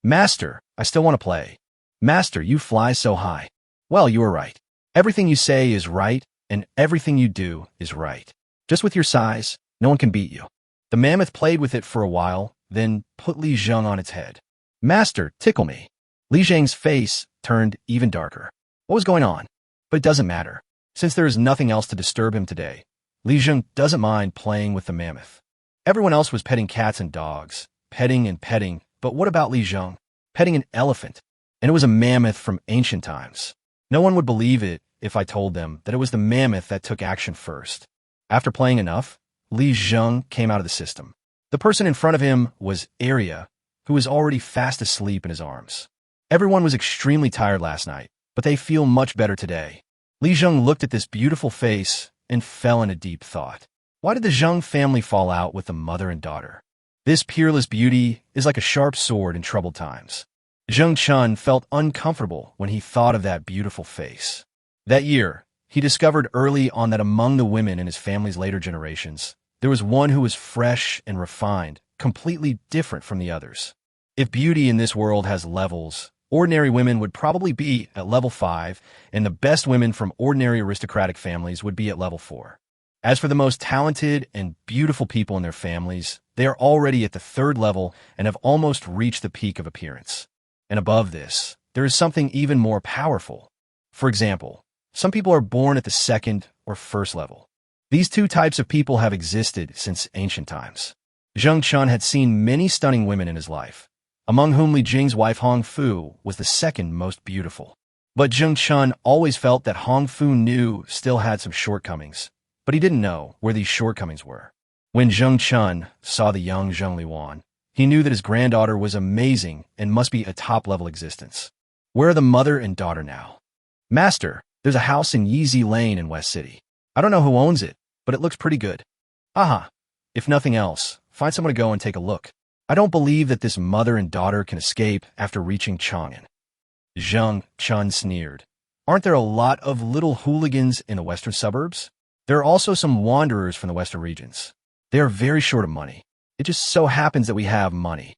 Master, I still want to play. Master, you fly so high. Well, you are right. Everything you say is right, and everything you do is right. Just with your size, no one can beat you. The mammoth played with it for a while, then put Li Zheng on its head. Master, tickle me. Li Zheng's face turned even darker. What was going on? But it doesn't matter. Since there is nothing else to disturb him today, Li Zheng doesn't mind playing with the mammoth. Everyone else was petting cats and dogs, petting and petting, but what about Li Zheng? Petting an elephant. And it was a mammoth from ancient times. No one would believe it if I told them that it was the mammoth that took action first. After playing enough, Li Zheng came out of the system. The person in front of him was Arya, who was already fast asleep in his arms. Everyone was extremely tired last night, but they feel much better today. Li Zheng looked at this beautiful face and fell in a deep thought. Why did the Zheng family fall out with the mother and daughter? This peerless beauty is like a sharp sword in troubled times. Zheng Chun felt uncomfortable when he thought of that beautiful face. That year, he discovered early on that among the women in his family's later generations, there was one who was fresh and refined, completely different from the others. If beauty in this world has levels, ordinary women would probably be at level 5, and the best women from ordinary aristocratic families would be at level 4. As for the most talented and beautiful people in their families, they are already at the 3rd level and have almost reached the peak of appearance. And above this, there is something even more powerful. For example, some people are born at the 2nd or 1st level. These two types of people have existed since ancient times. Zheng Chun had seen many stunning women in his life, among whom Li Jing's wife Hong Fu was the 2nd most beautiful. But Zheng Chun always felt that Hong Fu knew still had some shortcomings, but he didn't know where these shortcomings were. When Zheng Chun saw the young Zheng Liwan, he knew that his granddaughter was amazing and must be a top-level existence. Where are the mother and daughter now? Master, there's a house in Yizi Lane in West City. I don't know who owns it, but it looks pretty good. Aha! If nothing else, find someone to go and take a look. I don't believe that this mother and daughter can escape after reaching Chang'an. Zheng Chun sneered. Aren't there a lot of little hooligans in the western suburbs? There are also some wanderers from the western regions. They are very short of money. It just so happens that we have money.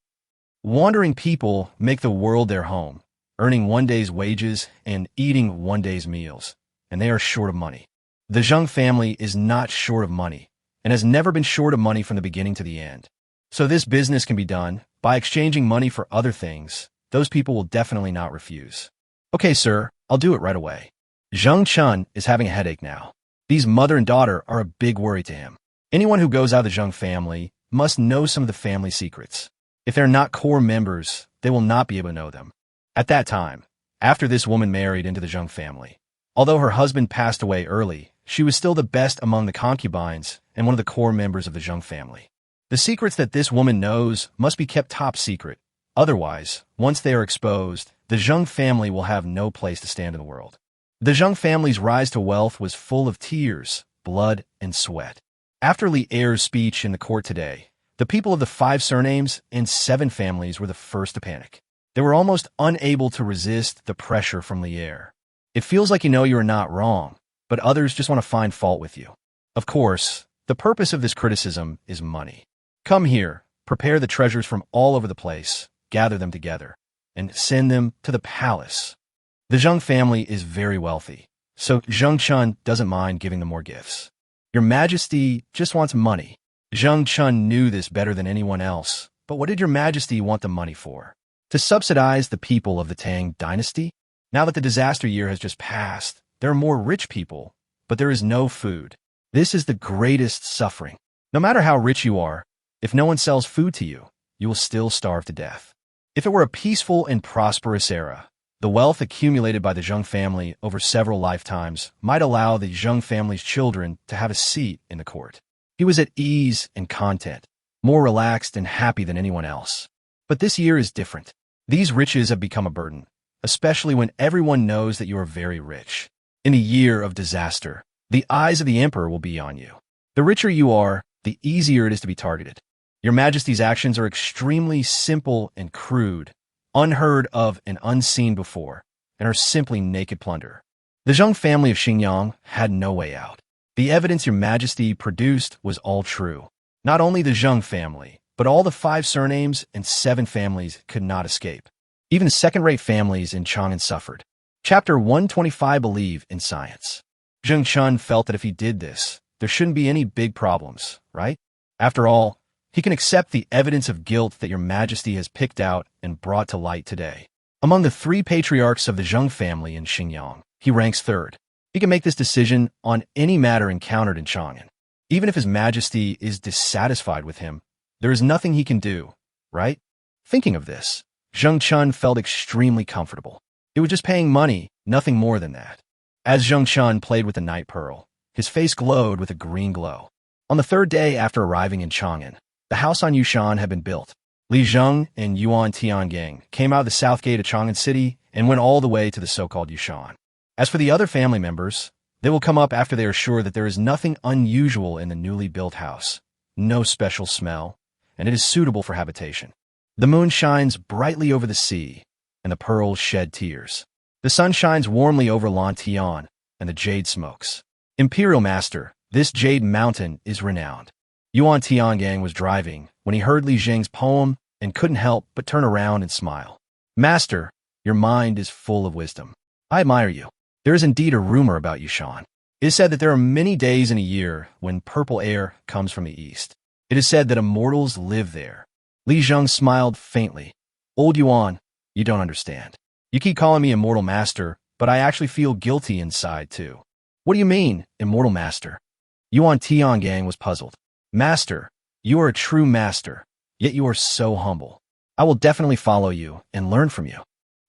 Wandering people make the world their home, earning one day's wages and eating one day's meals, and they are short of money. The Zheng family is not short of money, and has never been short of money from the beginning to the end. So this business can be done by exchanging money for other things. Those people will definitely not refuse. Okay, sir, I'll do it right away. Zheng Chun is having a headache now. These mother and daughter are a big worry to him. Anyone who goes out of the Zheng family must know some of the family secrets. If they're not core members, they will not be able to know them. At that time, after this woman married into the Zheng family, although her husband passed away early, she was still the best among the concubines and one of the core members of the Zheng family. The secrets that this woman knows must be kept top secret. Otherwise, once they are exposed, the Zheng family will have no place to stand in the world. The Zheng family's rise to wealth was full of tears, blood, and sweat. After Li Er's speech in the court today, the people of the 5 surnames and 7 families were the first to panic. They were almost unable to resist the pressure from Li Er. It feels like you know you are not wrong, but others just want to find fault with you. Of course, the purpose of this criticism is money. Come here, prepare the treasures from all over the place, gather them together, and send them to the palace. The Zheng family is very wealthy, so Zheng Chun doesn't mind giving them more gifts. Your Majesty just wants money. Zheng Chun knew this better than anyone else, but what did Your Majesty want the money for? To subsidize the people of the Tang dynasty? Now that the disaster year has just passed, there are more rich people, but there is no food. This is the greatest suffering. No matter how rich you are, if no one sells food to you, you will still starve to death. If it were a peaceful and prosperous era, the wealth accumulated by the Zheng family over several lifetimes might allow the Zheng family's children to have a seat in the court. He was at ease and content, more relaxed and happy than anyone else. But this year is different. These riches have become a burden, especially when everyone knows that you are very rich. In a year of disaster, the eyes of the emperor will be on you. The richer you are, the easier it is to be targeted. Your Majesty's actions are extremely simple and crude, unheard of and unseen before, and are simply naked plunder. The Zheng family of Xingyang had no way out. The evidence Your Majesty produced was all true. Not only the Zheng family, But all the 5 surnames and 7 families could not escape. Even second-rate families in Chang'an suffered. Chapter 125 Believe in Science. Zheng Chun felt that if he did this, there shouldn't be any big problems, right? After all, he can accept the evidence of guilt that your majesty has picked out and brought to light today. Among the 3 patriarchs of the Zheng family in Xinjiang, he ranks 3rd. He can make this decision on any matter encountered in Chang'an. Even if his majesty is dissatisfied with him, there is nothing he can do, right? Thinking of this, Zheng Chun felt extremely comfortable. It was just paying money, nothing more than that. As Zheng Chun played with the night pearl, his face glowed with a green glow. On the 3rd day after arriving in Chang'an, the house on Yushan had been built. Li Zheng and Yuan Tiangang came out of the south gate of Chang'an City and went all the way to the so-called Yushan. As for the other family members, they will come up after they are sure that there is nothing unusual in the newly built house, no special smell, and it is suitable for habitation. The moon shines brightly over the sea, and the pearls shed tears. The sun shines warmly over Lan Tian, and the jade smokes. Imperial Master, this jade mountain is renowned. Yuan Tiangang was driving when he heard Li Zheng's poem and couldn't help but turn around and smile. Master, your mind is full of wisdom. I admire you. There is indeed a rumor about Yushan. It is said that there are many days in a year when purple air comes from the east. It is said that immortals live there. Li Zheng smiled faintly. Old Yuan, you don't understand. You keep calling me Immortal Master, but I actually feel guilty inside too. What do you mean, Immortal Master? Yuan Tiangang was puzzled. Master, you are a true master, yet you are so humble. I will definitely follow you and learn from you.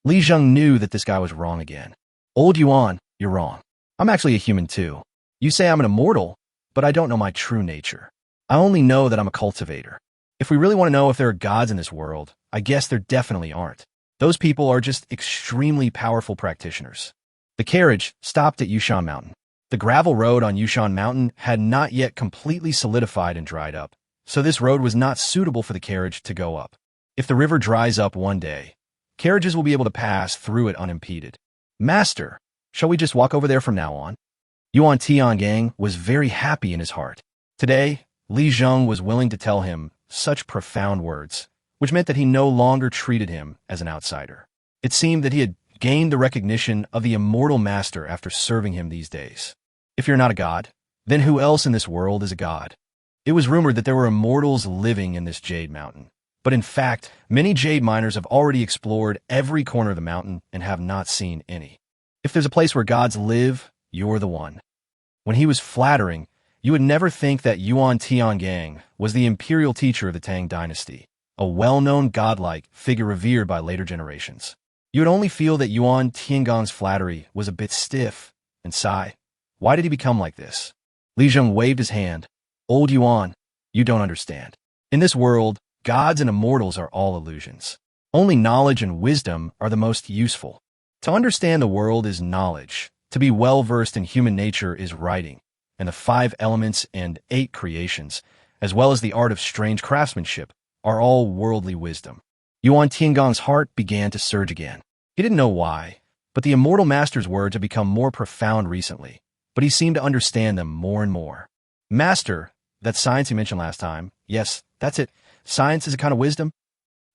Li Zheng knew that this guy was wrong again. Old Yuan, you're wrong. I'm actually a human too. You say I'm an immortal, but I don't know my true nature. I only know that I'm a cultivator. If we really want to know if there are gods in this world, I guess there definitely aren't. Those people are just extremely powerful practitioners. The carriage stopped at Yushan Mountain. The gravel road on Yushan Mountain had not yet completely solidified and dried up, so this road was not suitable for the carriage to go up. If the river dries up one day, carriages will be able to pass through it unimpeded. Master, shall we just walk over there from now on? Yuan Tiangang was very happy in his heart. Today, Li Zheng was willing to tell him such profound words, which meant that he no longer treated him as an outsider. It seemed that he had gained the recognition of the immortal master after serving him these days. If you're not a god, then who else in this world is a god? It was rumored that there were immortals living in this jade mountain. But in fact, many jade miners have already explored every corner of the mountain and have not seen any. If there's a place where gods live, you're the one. When he was flattering, you would never think that Yuan Tiangang was the imperial teacher of the Tang dynasty, a well-known godlike figure revered by later generations. You would only feel that Yuan Tiangang's flattery was a bit stiff and sigh. Why did he become like this? Li Zheng waved his hand. Old Yuan, you don't understand. In this world, gods and immortals are all illusions. Only knowledge and wisdom are the most useful. To understand the world is knowledge. To be well-versed in human nature is writing, and the 5 elements and 8 creations, as well as the art of strange craftsmanship, are all worldly wisdom. Yuan Tiangang's heart began to surge again. He didn't know why, but the immortal master's words had become more profound recently, but he seemed to understand them more and more. Master, that science you mentioned last time, yes, that's it. Science is a kind of wisdom?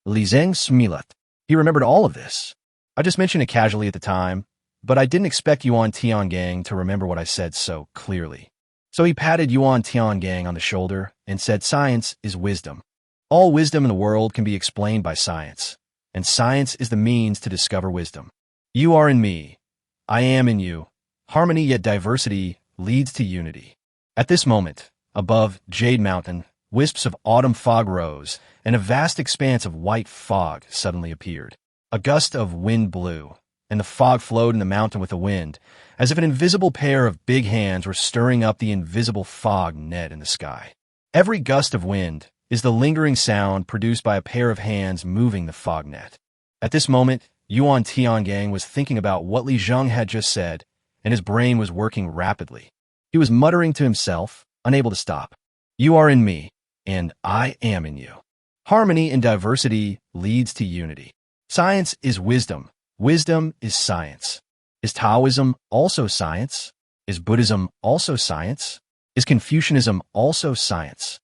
Li Zheng smiled. He remembered all of this. I just mentioned it casually at the time, but I didn't expect Yuan Tiangang to remember what I said so clearly. So he patted Yuan Tiangang on the shoulder and said science is wisdom. All wisdom in the world can be explained by science, and science is the means to discover wisdom. You are in me. I am in you. Harmony yet diversity leads to unity. At this moment, above Jade Mountain, wisps of autumn fog rose, and a vast expanse of white fog suddenly appeared. A gust of wind blew, and the fog flowed in the mountain with the wind, as if an invisible pair of big hands were stirring up the invisible fog net in the sky. Every gust of wind is the lingering sound produced by a pair of hands moving the fog net. At this moment, Yuan Tiangang was thinking about what Li Zheng had just said, and his brain was working rapidly. He was muttering to himself, unable to stop. You are in me, and I am in you. Harmony and diversity leads to unity. Science is wisdom. Wisdom is science. Is Taoism also science? Is Buddhism also science? Is Confucianism also science?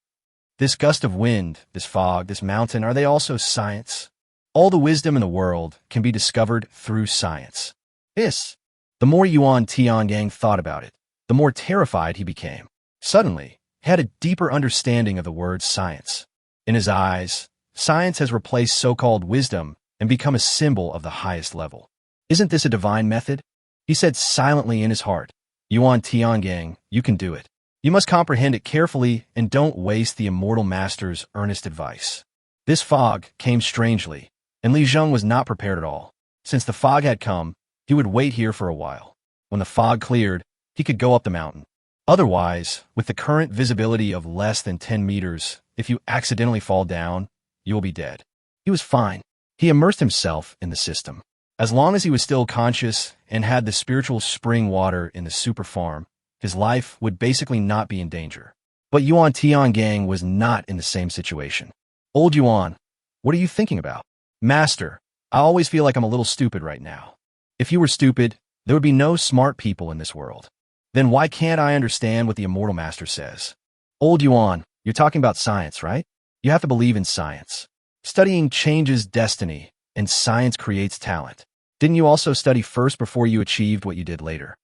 This gust of wind, this fog, this mountain, are they also science? All the wisdom in the world can be discovered through science. Yes. The more Yuan Tiangang thought about it, the more terrified he became. Suddenly, he had a deeper understanding of the word science. In his eyes, science has replaced so-called wisdom and become a symbol of the highest level. Isn't this a divine method? He said silently in his heart, Yuan Tiangang, you can do it. You must comprehend it carefully and don't waste the immortal master's earnest advice. This fog came strangely, and Li Zheng was not prepared at all. Since the fog had come, he would wait here for a while. When the fog cleared, he could go up the mountain. Otherwise, with the current visibility of less than 10 meters, if you accidentally fall down, you will be dead. He was fine. He immersed himself in the system. As long as he was still conscious and had the spiritual spring water in the super farm, his life would basically not be in danger. But Yuan Tiangang was not in the same situation. Old Yuan, what are you thinking about? Master, I always feel like I'm a little stupid right now. If you were stupid, there would be no smart people in this world. Then why can't I understand what the immortal master says? Old Yuan, you're talking about science, right? You have to believe in science. Studying changes destiny, and science creates talent. Didn't you also study first before you achieved what you did later?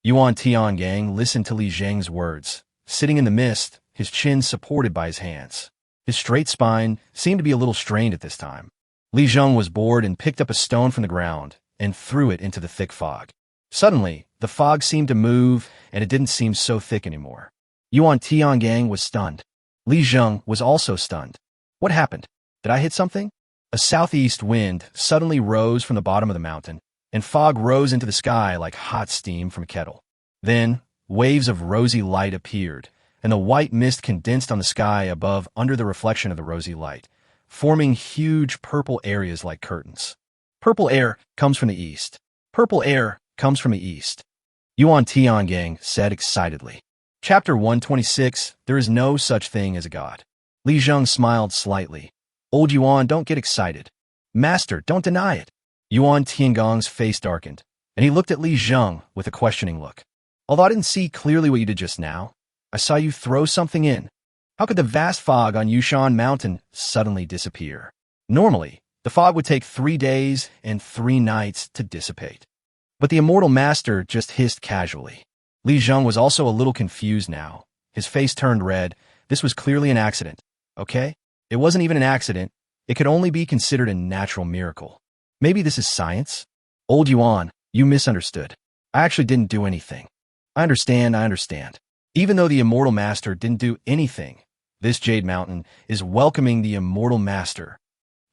Yuan Tiangang listened to Li Zheng's words, sitting in the mist, his chin supported by his hands. His straight spine seemed to be a little strained at this time. Li Zheng was bored and picked up a stone from the ground and threw it into the thick fog. Suddenly, the fog seemed to move, and it didn't seem so thick anymore. Yuan Tiangang was stunned. Li Zheng was also stunned. What happened? Did I hit something? A southeast wind suddenly rose from the bottom of the mountain, and fog rose into the sky like hot steam from a kettle. Then, waves of rosy light appeared, and the white mist condensed on the sky above under the reflection of the rosy light, forming huge purple areas like curtains. Purple air comes from the east. Purple air comes from the east. Yuan Tiangang said excitedly. Chapter 126, There is no such thing as a god. Li Zheng smiled slightly. Old Yuan, don't get excited. Master, don't deny it. Yuan Tiangang's face darkened, and he looked at Li Zheng with a questioning look. Although I didn't see clearly what you did just now, I saw you throw something in. How could the vast fog on Yushan Mountain suddenly disappear? Normally, the fog would take 3 days and 3 nights to dissipate. But the immortal master just hissed casually. Li Zheng was also a little confused now. His face turned red. This was clearly an accident, okay? It wasn't even an accident. It could only be considered a natural miracle. Maybe this is science? Old Yuan, you misunderstood. I actually didn't do anything. I understand. Even though the immortal master didn't do anything, this Jade Mountain is welcoming the immortal master.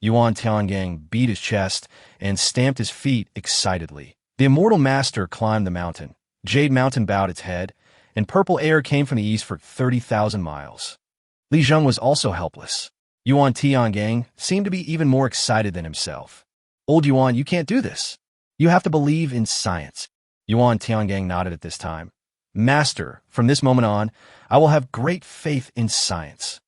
Yuan Tiangang beat his chest and stamped his feet excitedly. The immortal master climbed the mountain. Jade Mountain bowed its head, and purple air came from the east for 30,000 miles. Li Zheng was also helpless. Yuan Tiangang seemed to be even more excited than himself. Old Yuan, you can't do this. You have to believe in science. Yuan Tiangang nodded at this time. Master, from this moment on, I will have great faith in science.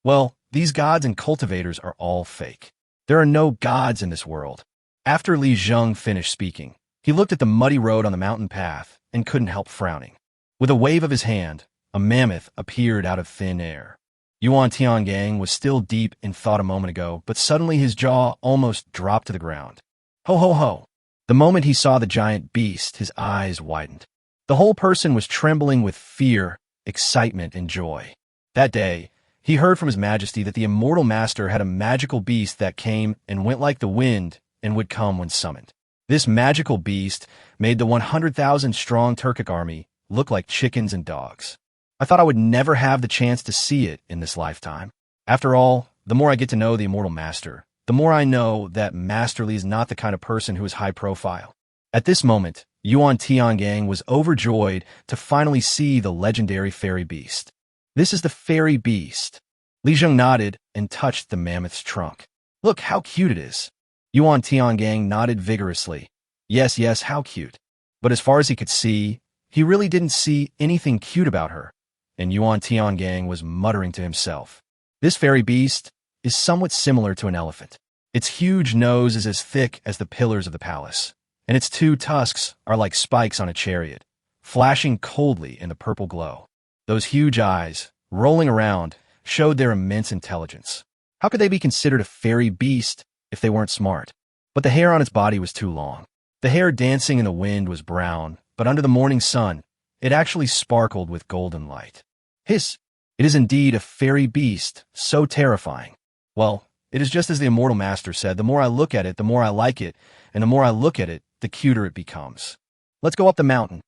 Well, these gods and cultivators are all fake. There are no gods in this world. After Li Zheng finished speaking, he looked at the muddy road on the mountain path and couldn't help frowning. With a wave of his hand, a mammoth appeared out of thin air. Yuan Tiangang was still deep in thought a moment ago, but suddenly his jaw almost dropped to the ground. Ho ho ho! The moment he saw the giant beast, his eyes widened. The whole person was trembling with fear, excitement, and joy. That day, he heard from His Majesty that the immortal master had a magical beast that came and went like the wind and would come when summoned. This magical beast made the 100,000-strong Turkic army look like chickens and dogs. I thought I would never have the chance to see it in this lifetime. After all, the more I get to know the immortal master, the more I know that Master Li is not the kind of person who is high profile. At this moment, Yuan Tiangang was overjoyed to finally see the legendary fairy beast. This is the fairy beast. Li Zheng nodded and touched the mammoth's trunk. Look how cute it is. Yuan Tiangang nodded vigorously. Yes, how cute. But as far as he could see, he really didn't see anything cute about her. And Yuan Tiangang was muttering to himself. This fairy beast is somewhat similar to an elephant. Its huge nose is as thick as the pillars of the palace, and its 2 tusks are like spikes on a chariot, flashing coldly in the purple glow. Those huge eyes, rolling around, showed their immense intelligence. How could they be considered a fairy beast if they weren't smart? But the hair on its body was too long. The hair dancing in the wind was brown, but under the morning sun, it actually sparkled with golden light. Hiss! It is indeed a fairy beast, so terrifying. Well, it is just as the immortal master said, the more I look at it, the more I like it, and the more I look at it, the cuter it becomes. Let's go up the mountain.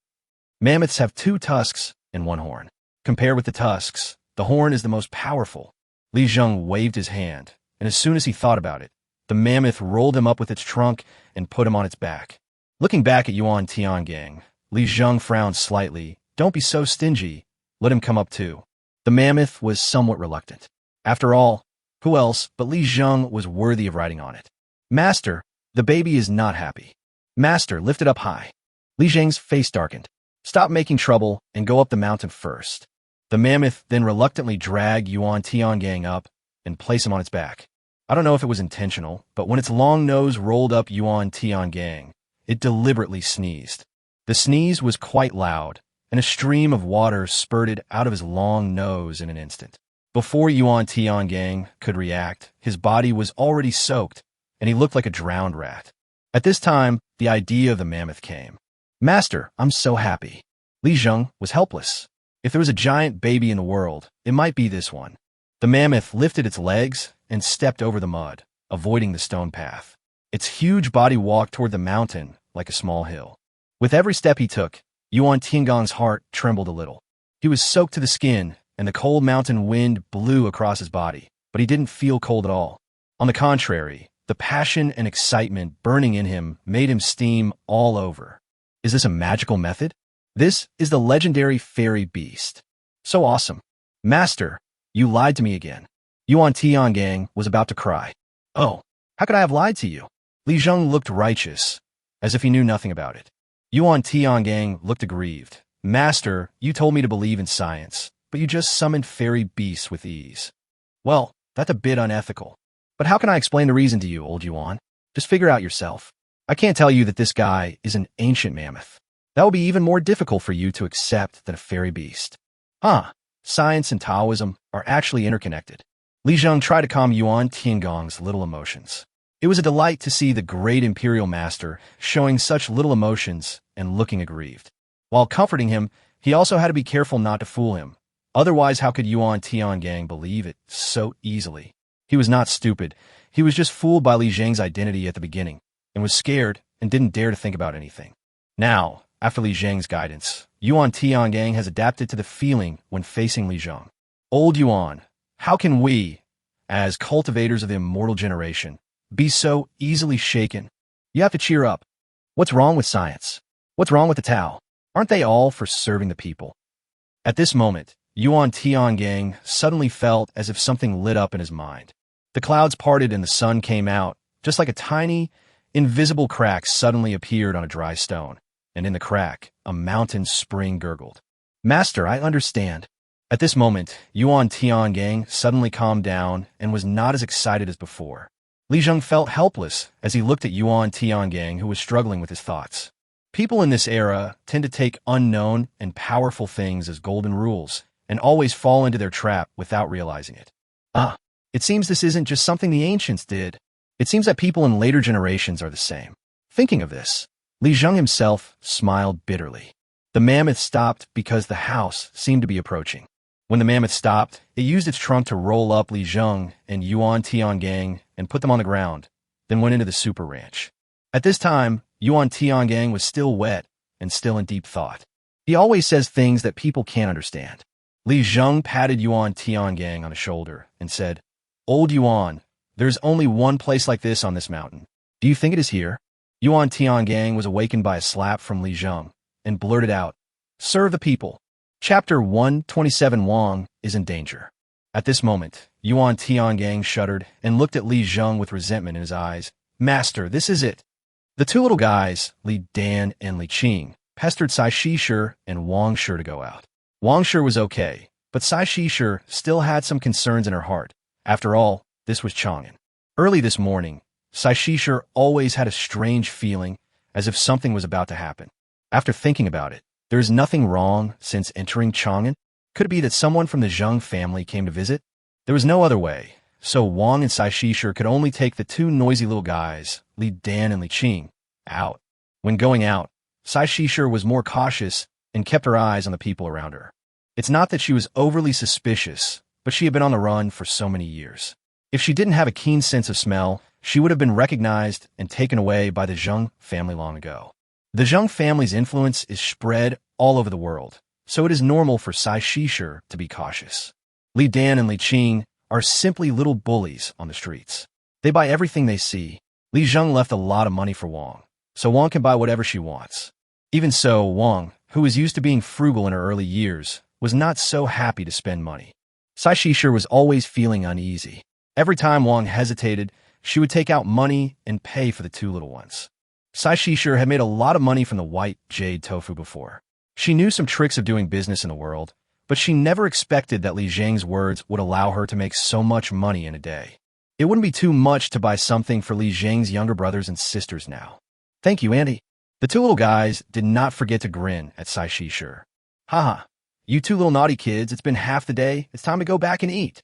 Mammoths have 2 tusks and 1 horn. Compared with the tusks, the horn is the most powerful. Li Zheng waved his hand, and as soon as he thought about it, the mammoth rolled him up with its trunk and put him on its back. Looking back at Yuan Tiangang, Li Zheng frowned slightly. Don't be so stingy. Let him come up too. The mammoth was somewhat reluctant. After all, who else but Li Zheng was worthy of riding on it? Master, the baby is not happy. Master, lift it up high. Li Zheng's face darkened. Stop making trouble and go up the mountain first. The mammoth then reluctantly dragged Yuan Tiangang up and placed him on its back. I don't know if it was intentional, but when its long nose rolled up Yuan Tiangang, it deliberately sneezed. The sneeze was quite loud, and a stream of water spurted out of his long nose in an instant. Before Yuan Tiangang could react, his body was already soaked, and he looked like a drowned rat. At this time, the idea of the mammoth came. Master, I'm so happy. Li Zheng was helpless. If there was a giant baby in the world, it might be this one. The mammoth lifted its legs and stepped over the mud, avoiding the stone path. Its huge body walked toward the mountain like a small hill. With every step he took, Yuan Tiangang's heart trembled a little. He was soaked to the skin, and the cold mountain wind blew across his body, but he didn't feel cold at all. On the contrary, the passion and excitement burning in him made him steam all over. Is this a magical method? This is the legendary fairy beast. So awesome. Master, you lied to me again. Yuan Tiangang was about to cry. Oh, how could I have lied to you? Li Zheng looked righteous, as if he knew nothing about it. Yuan Tiangang looked aggrieved. Master, you told me to believe in science, but you just summoned fairy beasts with ease. Well, that's a bit unethical. But how can I explain the reason to you, old Yuan? Just figure out yourself. I can't tell you that this guy is an ancient mammoth. That will be even more difficult for you to accept than a fairy beast. Science and Taoism are actually interconnected. Li Zheng tried to calm Yuan Tiangang's little emotions. It was a delight to see the great imperial master showing such little emotions and looking aggrieved. While comforting him, he also had to be careful not to fool him. Otherwise, how could Yuan Tiangang believe it so easily? He was not stupid. He was just fooled by Li Zheng's identity at the beginning, and was scared and didn't dare to think about anything. Now, after Li Zheng's guidance, Yuan Tiangang has adapted to the feeling when facing Li Zheng. Old Yuan, how can we, as cultivators of the immortal generation, be so easily shaken? You have to cheer up. What's wrong with science? What's wrong with the Tao? Aren't they all for serving the people? At this moment, Yuan Tiangang suddenly felt as if something lit up in his mind. The clouds parted and the sun came out, just like a tiny, invisible crack suddenly appeared on a dry stone, and in the crack, a mountain spring gurgled. Master, I understand. At this moment, Yuan Tiangang suddenly calmed down and was not as excited as before. Li Zheng felt helpless as he looked at Yuan Tiangang, who was struggling with his thoughts. People in this era tend to take unknown and powerful things as golden rules and always fall into their trap without realizing it. It seems this isn't just something the ancients did. It seems that people in later generations are the same. Thinking of this, Li Zheng himself smiled bitterly. The mammoth stopped because the house seemed to be approaching. When the mammoth stopped, it used its trunk to roll up Li Zheng and Yuan Tiangang and put them on the ground, then went into the super ranch. At this time, Yuan Tiangang was still wet and still in deep thought. He always says things that people can't understand. Li Zheng patted Yuan Tiangang on the shoulder and said, Old Yuan, there's only one place like this on this mountain. Do you think it is here? Yuan Tiangang was awakened by a slap from Li Zheng and blurted out, Serve the people. Chapter 127 Wang is in danger. At this moment, Yuan Tiangang shuddered and looked at Li Zheng with resentment in his eyes. Master, this is it. The 2 little guys, Li Dan and Li Qing, pestered Sai Shisher and Wang Shi to go out. Wang Shi was okay, but Sai Shisher still had some concerns in her heart. After all, this was Chang'an. Early this morning, Sai Shisher always had a strange feeling as if something was about to happen. After thinking about it, there is nothing wrong since entering Chang'an. Could it be that someone from the Zheng family came to visit? There was no other way, so Wang and Sai Shisher could only take the two noisy little guys, Li Dan and Li Qing, out. When going out, Sai Shisher was more cautious and kept her eyes on the people around her. It's not that she was overly suspicious, but she had been on the run for so many years. If she didn't have a keen sense of smell, she would have been recognized and taken away by the Zheng family long ago. The Zheng family's influence is spread all over the world, so it is normal for Sai Shisher to be cautious. Li Dan and Li Qing are simply little bullies on the streets. They buy everything they see. Li Zheng left a lot of money for Wang, so Wang can buy whatever she wants. Even so, Wang, who was used to being frugal in her early years, was not so happy to spend money. Sai Shisher was always feeling uneasy. Every time Wang hesitated, she would take out money and pay for the two little ones. Sai Shisher had made a lot of money from the white jade tofu before. She knew some tricks of doing business in the world, but she never expected that Li Zheng's words would allow her to make so much money in a day. It wouldn't be too much to buy something for Li Zheng's younger brothers and sisters now. Thank you, Andy. The two little guys did not forget to grin at Sai Shisher. Haha, you two little naughty kids, it's been half the day, it's time to go back and eat.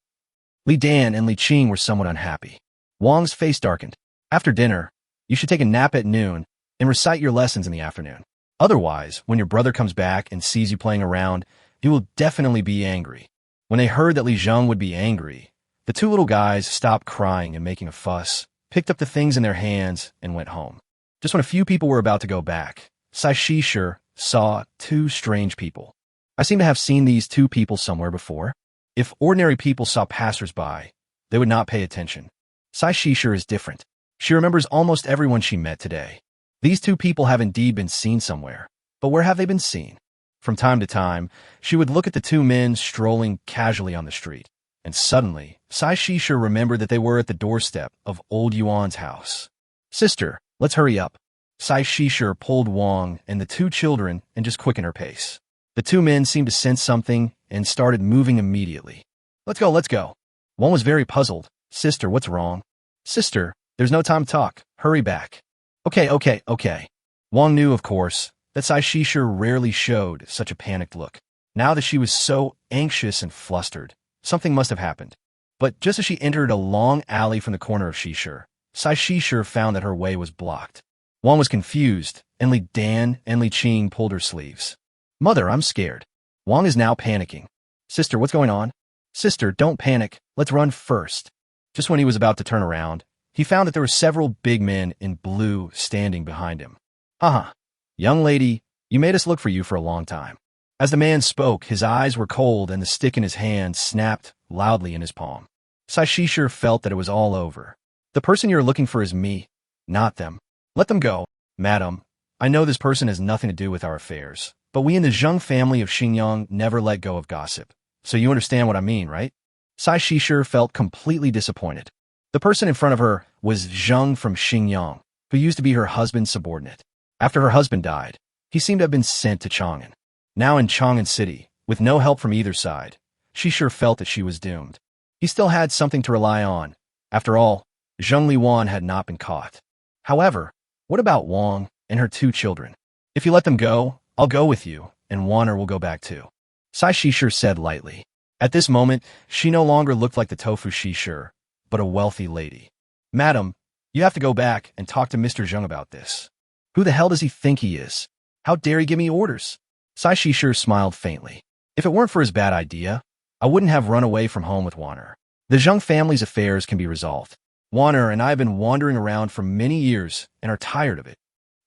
Li Dan and Li Qing were somewhat unhappy. Wang's face darkened. After dinner, you should take a nap at noon and recite your lessons in the afternoon. Otherwise, when your brother comes back and sees you playing around, he will definitely be angry. When they heard that Li Zheng would be angry, the two little guys stopped crying and making a fuss, picked up the things in their hands, and went home. Just when a few people were about to go back, Sai Shisher saw two strange people. I seem to have seen these two people somewhere before. If ordinary people saw passers-by, they would not pay attention. Sai Shisher is different. She remembers almost everyone she met today. These two people have indeed been seen somewhere, but where have they been seen? From time to time, she would look at the two men strolling casually on the street, and suddenly, Sai Shisher remembered that they were at the doorstep of old Yuan's house. Sister, let's hurry up. Sai Shisher pulled Wang and the two children and just quickened her pace. The two men seemed to sense something and started moving immediately. Let's go, let's go. Wang was very puzzled. Sister, what's wrong? Sister, there's no time to talk. Hurry back. Okay. Wang knew, of course, that Sai Shisher rarely showed such a panicked look. Now that she was so anxious and flustered, something must have happened. But just as she entered a long alley from the corner of Shisher, Sai Shisher found that her way was blocked. Wang was confused, and Li Dan and Li Qing pulled her sleeves. Mother, I'm scared. Wang is now panicking. Sister, what's going on? Sister, don't panic. Let's run first. Just when he was about to turn around, he found that there were several big men in blue standing behind him. Haha. Young lady, you made us look for you for a long time. As the man spoke, his eyes were cold and the stick in his hand snapped loudly in his palm. Sai Shisher felt that it was all over. The person you're looking for is me, not them. Let them go. Madam, I know this person has nothing to do with our affairs, but we in the Zheng family of Xinjiang never let go of gossip. So you understand what I mean, right? Sai Shisher felt completely disappointed. The person in front of her was Zheng from Xinjiang, who used to be her husband's subordinate. After her husband died, he seemed to have been sent to Chang'an. Now in Chang'an City, with no help from either side, Shisher felt that she was doomed. He still had something to rely on. After all, Zheng Liwan had not been caught. However, what about Wang and her two children? If you let them go, I'll go with you, and Wanner will go back too. Sai Shisher said lightly. At this moment, she no longer looked like the tofu Shisher, but a wealthy lady. Madam, you have to go back and talk to Mr. Zheng about this. Who the hell does he think he is? How dare he give me orders? Sai Shisher smiled faintly. If it weren't for his bad idea, I wouldn't have run away from home with Wanner. The Zheng family's affairs can be resolved. Wanner and I have been wandering around for many years and are tired of it.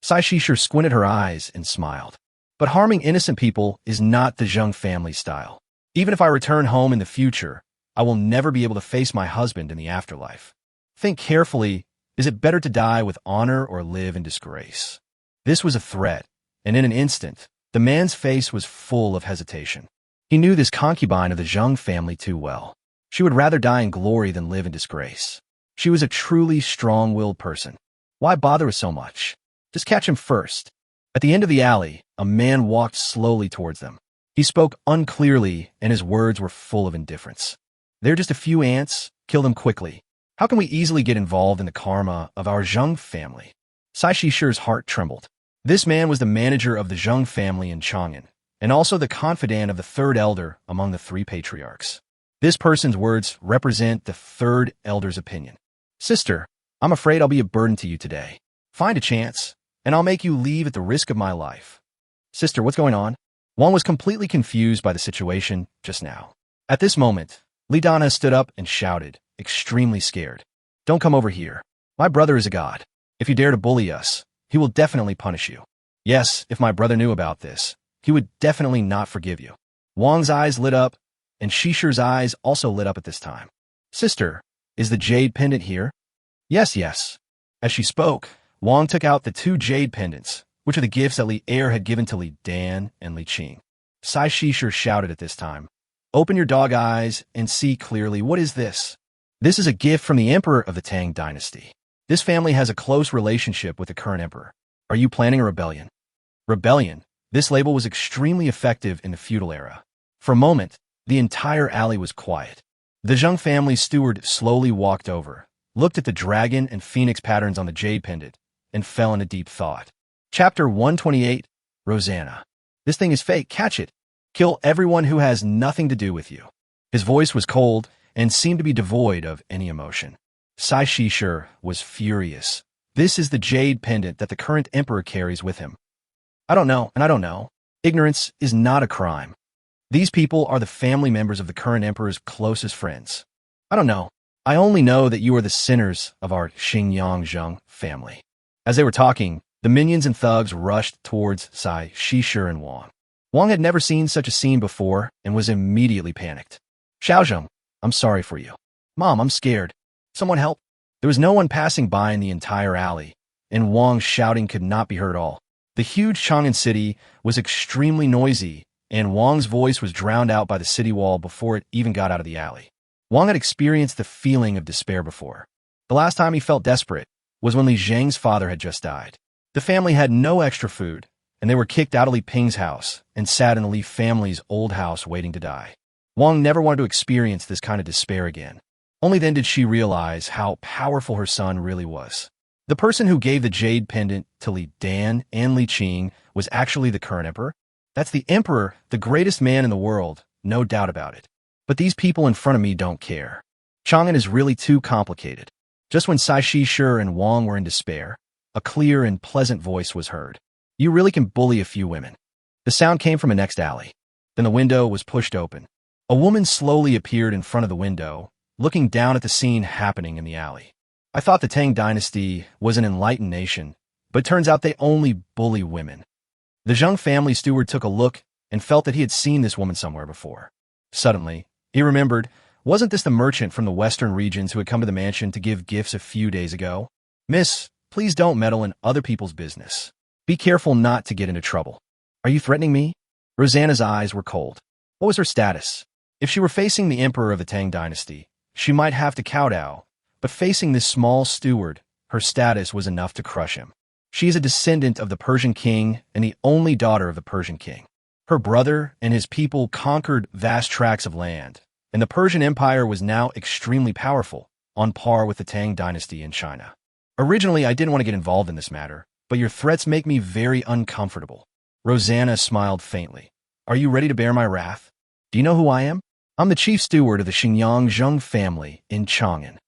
Sai Shisher squinted her eyes and smiled. But harming innocent people is not the Zheng family style. Even if I return home in the future, I will never be able to face my husband in the afterlife. Think carefully, is it better to die with honor or live in disgrace? This was a threat, and in an instant, the man's face was full of hesitation. He knew this concubine of the Zheng family too well. She would rather die in glory than live in disgrace. She was a truly strong-willed person. Why bother with so much? Just catch him first. At the end of the alley, a man walked slowly towards them. He spoke unclearly, and his words were full of indifference. They're just a few ants. Kill them quickly. How can we easily get involved in the karma of our Zheng family? Sai Shisher's heart trembled. This man was the manager of the Zheng family in Chang'an, and also the confidant of the third elder among the three patriarchs. This person's words represent the third elder's opinion. Sister, I'm afraid I'll be a burden to you today. Find a chance, and I'll make you leave at the risk of my life. Sister, what's going on? Wang was completely confused by the situation just now. At this moment, Li Dana stood up and shouted, extremely scared. Don't come over here. My brother is a god. If you dare to bully us, he will definitely punish you. Yes, if my brother knew about this, he would definitely not forgive you. Wang's eyes lit up, and Shisher's eyes also lit up at this time. Sister, is the jade pendant here? Yes, yes. As she spoke, Wang took out the 2 jade pendants, which are the gifts that Li Er had given to Li Dan and Li Qing. Sai Shisher shouted at this time, Open your dog eyes and see clearly. What is this? This is a gift from the emperor of the Tang dynasty. This family has a close relationship with the current emperor. Are you planning a rebellion? Rebellion. This label was extremely effective in the feudal era. For a moment, the entire alley was quiet. The Zheng family's steward slowly walked over, looked at the dragon and phoenix patterns on the jade pendant, and fell into deep thought. Chapter 128, Rosanna. This thing is fake. Catch it. Kill everyone who has nothing to do with you. His voice was cold and seemed to be devoid of any emotion. Sai Shisher was furious. This is the jade pendant that the current emperor carries with him. I don't know, and I don't know. Ignorance is not a crime. These people are the family members of the current emperor's closest friends. I don't know. I only know that you are the sinners of our Xingyang Zheng family. As they were talking, the minions and thugs rushed towards Sai Shisher and Wang. Wang had never seen such a scene before and was immediately panicked. Xiaozheng, I'm sorry for you. Mom, I'm scared. Someone help. There was no one passing by in the entire alley, and Wang's shouting could not be heard at all. The huge Chang'an city was extremely noisy, and Wang's voice was drowned out by the city wall before it even got out of the alley. Wang had experienced the feeling of despair before. The last time he felt desperate was when Li Zheng's father had just died. The family had no extra food, and they were kicked out of Li Ping's house and sat in the Li family's old house waiting to die. Wang never wanted to experience this kind of despair again. Only then did she realize how powerful her son really was. The person who gave the jade pendant to Li Dan and Li Qing was actually the current emperor. That's the emperor, the greatest man in the world, no doubt about it. But these people in front of me don't care. Chang'an is really too complicated. Just when Sai Shisher and Wang were in despair, a clear and pleasant voice was heard. You really can bully a few women. The sound came from a next alley. Then the window was pushed open. A woman slowly appeared in front of the window, looking down at the scene happening in the alley. I thought the Tang dynasty was an enlightened nation, but it turns out they only bully women. The Zheng family steward took a look and felt that he had seen this woman somewhere before. Suddenly, he remembered, wasn't this the merchant from the western regions who had come to the mansion to give gifts a few days ago? Miss, please don't meddle in other people's business. Be careful not to get into trouble. Are you threatening me? Rosanna's eyes were cold. What was her status? If she were facing the emperor of the Tang dynasty, she might have to kowtow, but facing this small steward, her status was enough to crush him. She is a descendant of the Persian king and the only daughter of the Persian king. Her brother and his people conquered vast tracts of land, and the Persian Empire was now extremely powerful, on par with the Tang dynasty in China. Originally, I didn't want to get involved in this matter, but your threats make me very uncomfortable. Rosanna smiled faintly. Are you ready to bear my wrath? Do you know who I am? I'm the chief steward of the Xingyang Zheng family in Chang'an.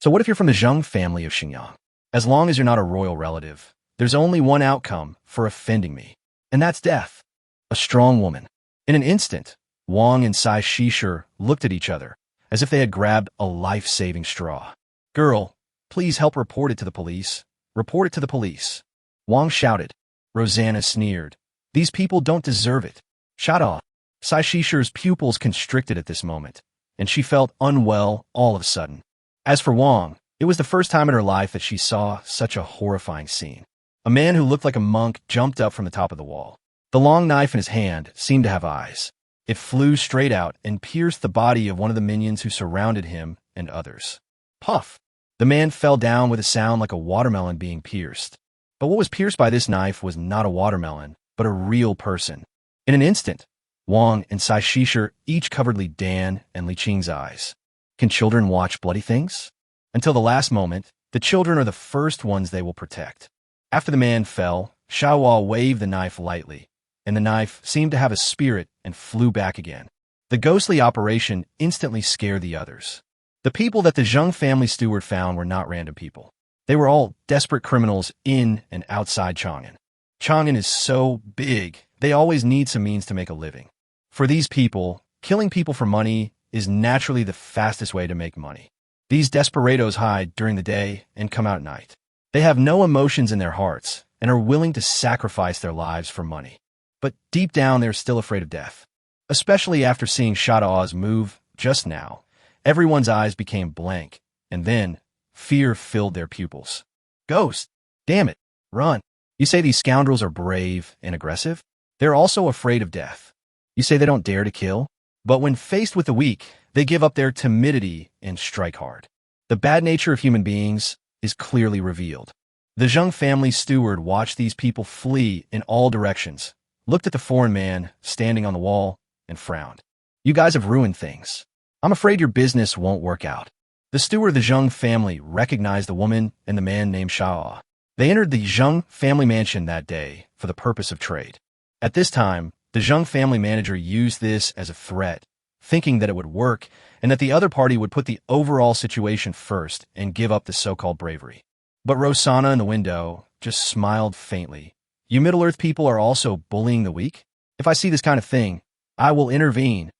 So what if you're from the Zheng family of Xingyang? As long as you're not a royal relative, there's only one outcome for offending me, and that's death. A strong woman. In an instant, Wang and Sai Shisher looked at each other, as if they had grabbed a life-saving straw. Girl, please help report it to the police. Report it to the police. Wang shouted. Rosanna sneered. These people don't deserve it. Shut up. Sai Shisher's pupils constricted at this moment, and she felt unwell all of a sudden. As for Wang, it was the first time in her life that she saw such a horrifying scene. A man who looked like a monk jumped up from the top of the wall. The long knife in his hand seemed to have eyes. It flew straight out and pierced the body of one of the minions who surrounded him and others. Puff! The man fell down with a sound like a watermelon being pierced. But what was pierced by this knife was not a watermelon, but a real person. In an instant, Wang and Sai Shisher each covered Li Dan and Li Qing's eyes. Can children watch bloody things? Until the last moment, the children are the first ones they will protect. After the man fell, Xiaohua waved the knife lightly, and the knife seemed to have a spirit and flew back again. The ghostly operation instantly scared the others. The people that the Zheng family steward found were not random people. They were all desperate criminals in and outside Chang'an. Chang'an is so big, they always need some means to make a living. For these people, killing people for money is naturally the fastest way to make money. These desperados hide during the day and come out at night. They have no emotions in their hearts and are willing to sacrifice their lives for money. But deep down, they're still afraid of death. Especially after seeing Shadao's move just now, everyone's eyes became blank, and then fear filled their pupils. Ghost! Damn it! Run! You say these scoundrels are brave and aggressive? They're also afraid of death. You say they don't dare to kill? But when faced with the weak, they give up their timidity and strike hard. The bad nature of human beings is clearly revealed. The Zheng family steward watched these people flee in all directions, looked at the foreign man standing on the wall, and frowned. You guys have ruined things. I'm afraid your business won't work out. The steward of the Zheng family recognized the woman and the man named Shao. They entered the Zheng family mansion that day for the purpose of trade. At this time, the Zheng family manager used this as a threat, thinking that it would work and that the other party would put the overall situation first and give up the so-called bravery. But Rosanna in the window just smiled faintly. You Middle-earth people are also bullying the weak? If I see this kind of thing, I will intervene.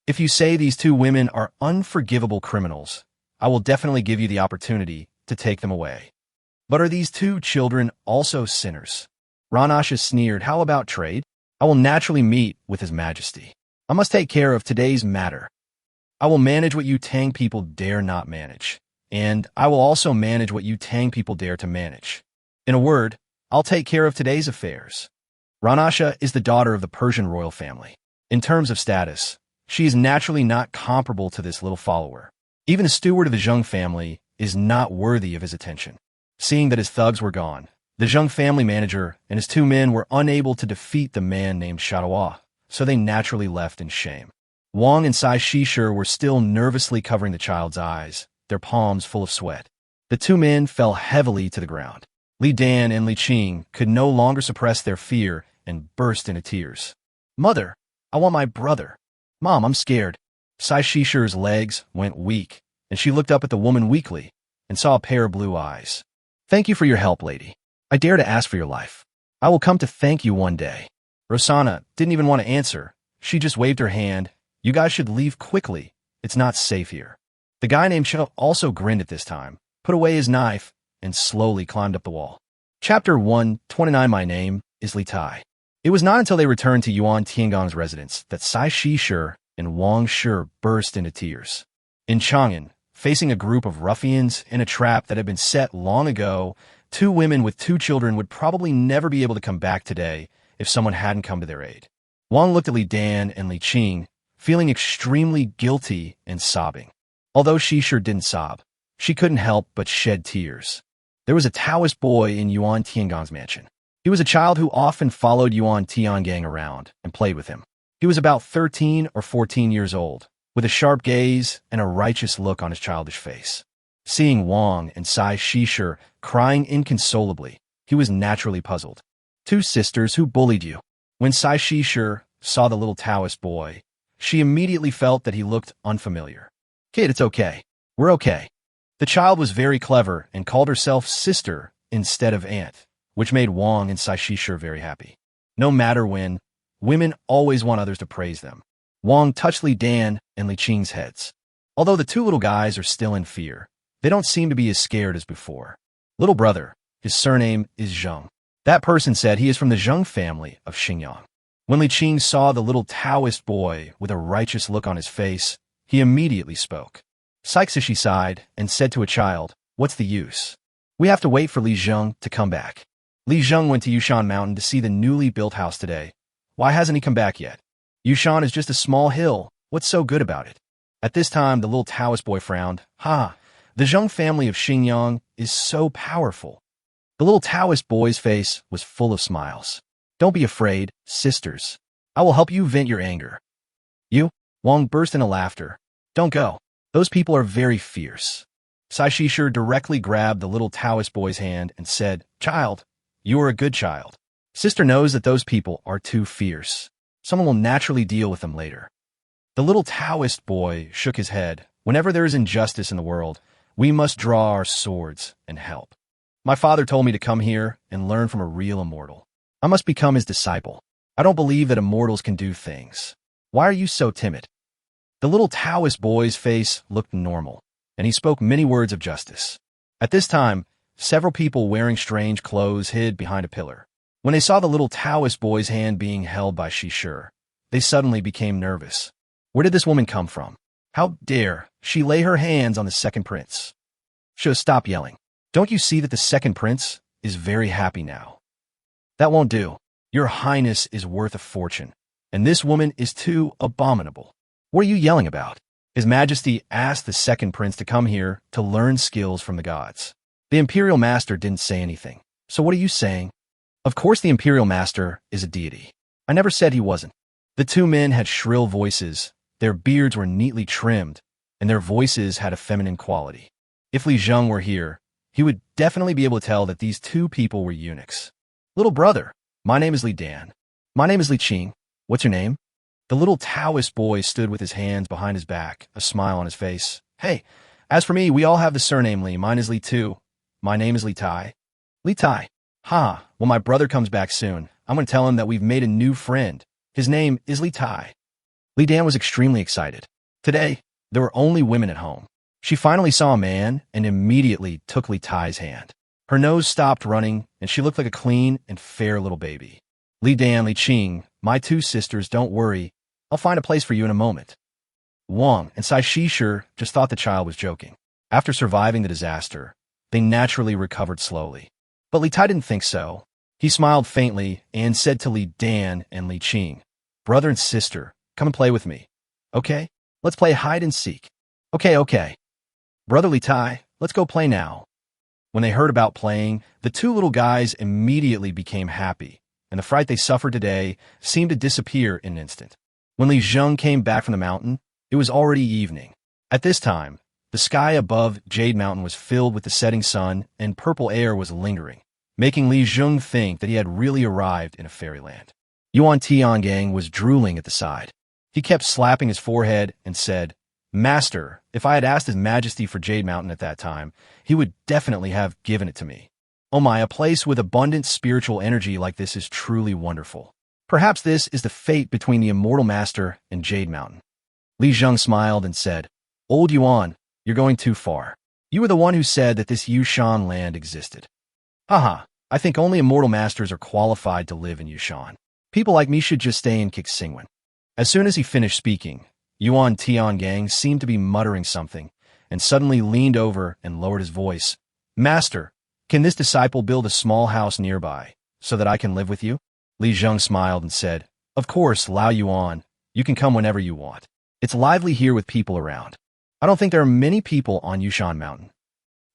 If you say these two women are unforgivable criminals, I will definitely give you the opportunity to take them away. But are these two children also sinners? Ranasha sneered, how about trade? I will naturally meet with His Majesty. I must take care of today's matter. I will manage what you Tang people dare not manage. And I will also manage what you Tang people dare to manage. In a word, I'll take care of today's affairs. Ranasha is the daughter of the Persian royal family. In terms of status, she is naturally not comparable to this little follower. Even the steward of the Zheng family is not worthy of his attention. Seeing that his thugs were gone, the Zheng family manager and his two men were unable to defeat the man named Shadawa, so they naturally left in shame. Wang and Sai Shishir were still nervously covering the child's eyes, their palms full of sweat. The two men fell heavily to the ground. Li Dan and Li Qing could no longer suppress their fear and burst into tears. Mother, I want my brother. Mom, I'm scared. Sai Shishir's legs went weak, and she looked up at the woman weakly and saw a pair of blue eyes. Thank you for your help, lady. I dare to ask for your life. I will come to thank you one day. Rosanna didn't even want to answer. She just waved her hand. You guys should leave quickly. It's not safe here. The guy named Cho also grinned at this time, put away his knife, and slowly climbed up the wall. Chapter 129. My name is Li Tai. It was not until they returned to Yuan Tiangong's residence that Sai Shishir and Wang Shi burst into tears. In Chang'an, facing a group of ruffians in a trap that had been set long ago, two women with two children would probably never be able to come back today if someone hadn't come to their aid. Wang looked at Li Dan and Li Qing, feeling extremely guilty and sobbing. Although Shishir didn't sob, she couldn't help but shed tears. There was a Taoist boy in Yuan Tiangong's mansion. He was a child who often followed Yuan Tiangang around and played with him. He was about 13 or 14 years old, with a sharp gaze and a righteous look on his childish face. Seeing Wang and Sai Shishir crying inconsolably, he was naturally puzzled. Two sisters who bullied you. When Sai Shishir saw the little Taoist boy, she immediately felt that he looked unfamiliar. Kid, it's okay. We're okay. The child was very clever and called herself sister instead of aunt, which made Wang and Sai Shishir very happy. No matter when, women always want others to praise them. Wang touched Li Dan and Li Qing's heads. Although the two little guys are still in fear, they don't seem to be as scared as before. Little brother, his surname is Zheng. That person said he is from the Zheng family of Xinjiang. When Li Qing saw the little Taoist boy with a righteous look on his face, he immediately spoke. Saixishi sighed and said to a child, "What's the use? We have to wait for Li Zheng to come back." Li Zheng went to Yushan Mountain to see the newly built house today. Why hasn't he come back yet? Yushan is just a small hill. What's so good about it? At this time, the little Taoist boy frowned. The Zheng family of Xinjiang is so powerful. The little Taoist boy's face was full of smiles. Don't be afraid, sisters. I will help you vent your anger. You? Wang burst into laughter. Don't go. Those people are very fierce. Sai Shishir directly grabbed the little Taoist boy's hand and said, Child, you are a good child. Sister knows that those people are too fierce. Someone will naturally deal with them later. The little Taoist boy shook his head. Whenever there is injustice in the world, we must draw our swords and help. My father told me to come here and learn from a real immortal. I must become his disciple. I don't believe that immortals can do things. Why are you so timid? The little Taoist boy's face looked normal, and he spoke many words of justice. At this time, several people wearing strange clothes hid behind a pillar. When they saw the little Taoist boy's hand being held by Shishir, they suddenly became nervous. Where did this woman come from? How dare she lay her hands on the second prince? Stop yelling. Don't you see that the second prince is very happy now? That won't do. Your Highness is worth a fortune, and this woman is too abominable. What are you yelling about? His Majesty asked the second prince to come here to learn skills from the gods. The Imperial Master didn't say anything. So what are you saying? Of course the Imperial Master is a deity. I never said he wasn't. The two men had shrill voices, their beards were neatly trimmed, and their voices had a feminine quality. If Li Zheng were here, he would definitely be able to tell that these two people were eunuchs. Little brother, my name is Li Dan. My name is Li Qing. What's your name? The little Taoist boy stood with his hands behind his back, a smile on his face. Hey, as for me, we all have the surname Li. Mine is Li too. My name is Li Tai. Li Tai. Ha, when my brother comes back soon, I'm going to tell him that we've made a new friend. His name is Li Tai. Li Dan was extremely excited. Today, there were only women at home. She finally saw a man and immediately took Li Tai's hand. Her nose stopped running, and she looked like a clean and fair little baby. Li Dan, Li Qing, my two sisters, don't worry. I'll find a place for you in a moment. Wang and Sai Shishir just thought the child was joking. After surviving the disaster, they naturally recovered slowly. But Li Tai didn't think so. He smiled faintly and said to Li Dan and Li Qing, brother and sister, come and play with me. Okay? Let's play hide and seek. Okay. Brother Li Tai, let's go play now. When they heard about playing, the two little guys immediately became happy, and the fright they suffered today seemed to disappear in an instant. When Li Zheng came back from the mountain, it was already evening. At this time, the sky above Jade Mountain was filled with the setting sun, and purple air was lingering, making Li Zheng think that he had really arrived in a fairyland. Yuan Tiangang was drooling at the side. He kept slapping his forehead and said, Master, if I had asked His Majesty for Jade Mountain at that time, he would definitely have given it to me. Oh my, a place with abundant spiritual energy like this is truly wonderful. Perhaps this is the fate between the Immortal Master and Jade Mountain. Li Zheng smiled and said, Old Yuan, you're going too far. You were the one who said that this Yushan land existed. Haha, I think only Immortal Masters are qualified to live in Yushan. People like me should just stay in Qinghe. As soon as he finished speaking, Yuan Tiangang seemed to be muttering something, and suddenly leaned over and lowered his voice. Master, can this disciple build a small house nearby, so that I can live with you? Li Zheng smiled and said, Of course, Lao Yuan, you can come whenever you want. It's lively here with people around. I don't think there are many people on Yushan Mountain.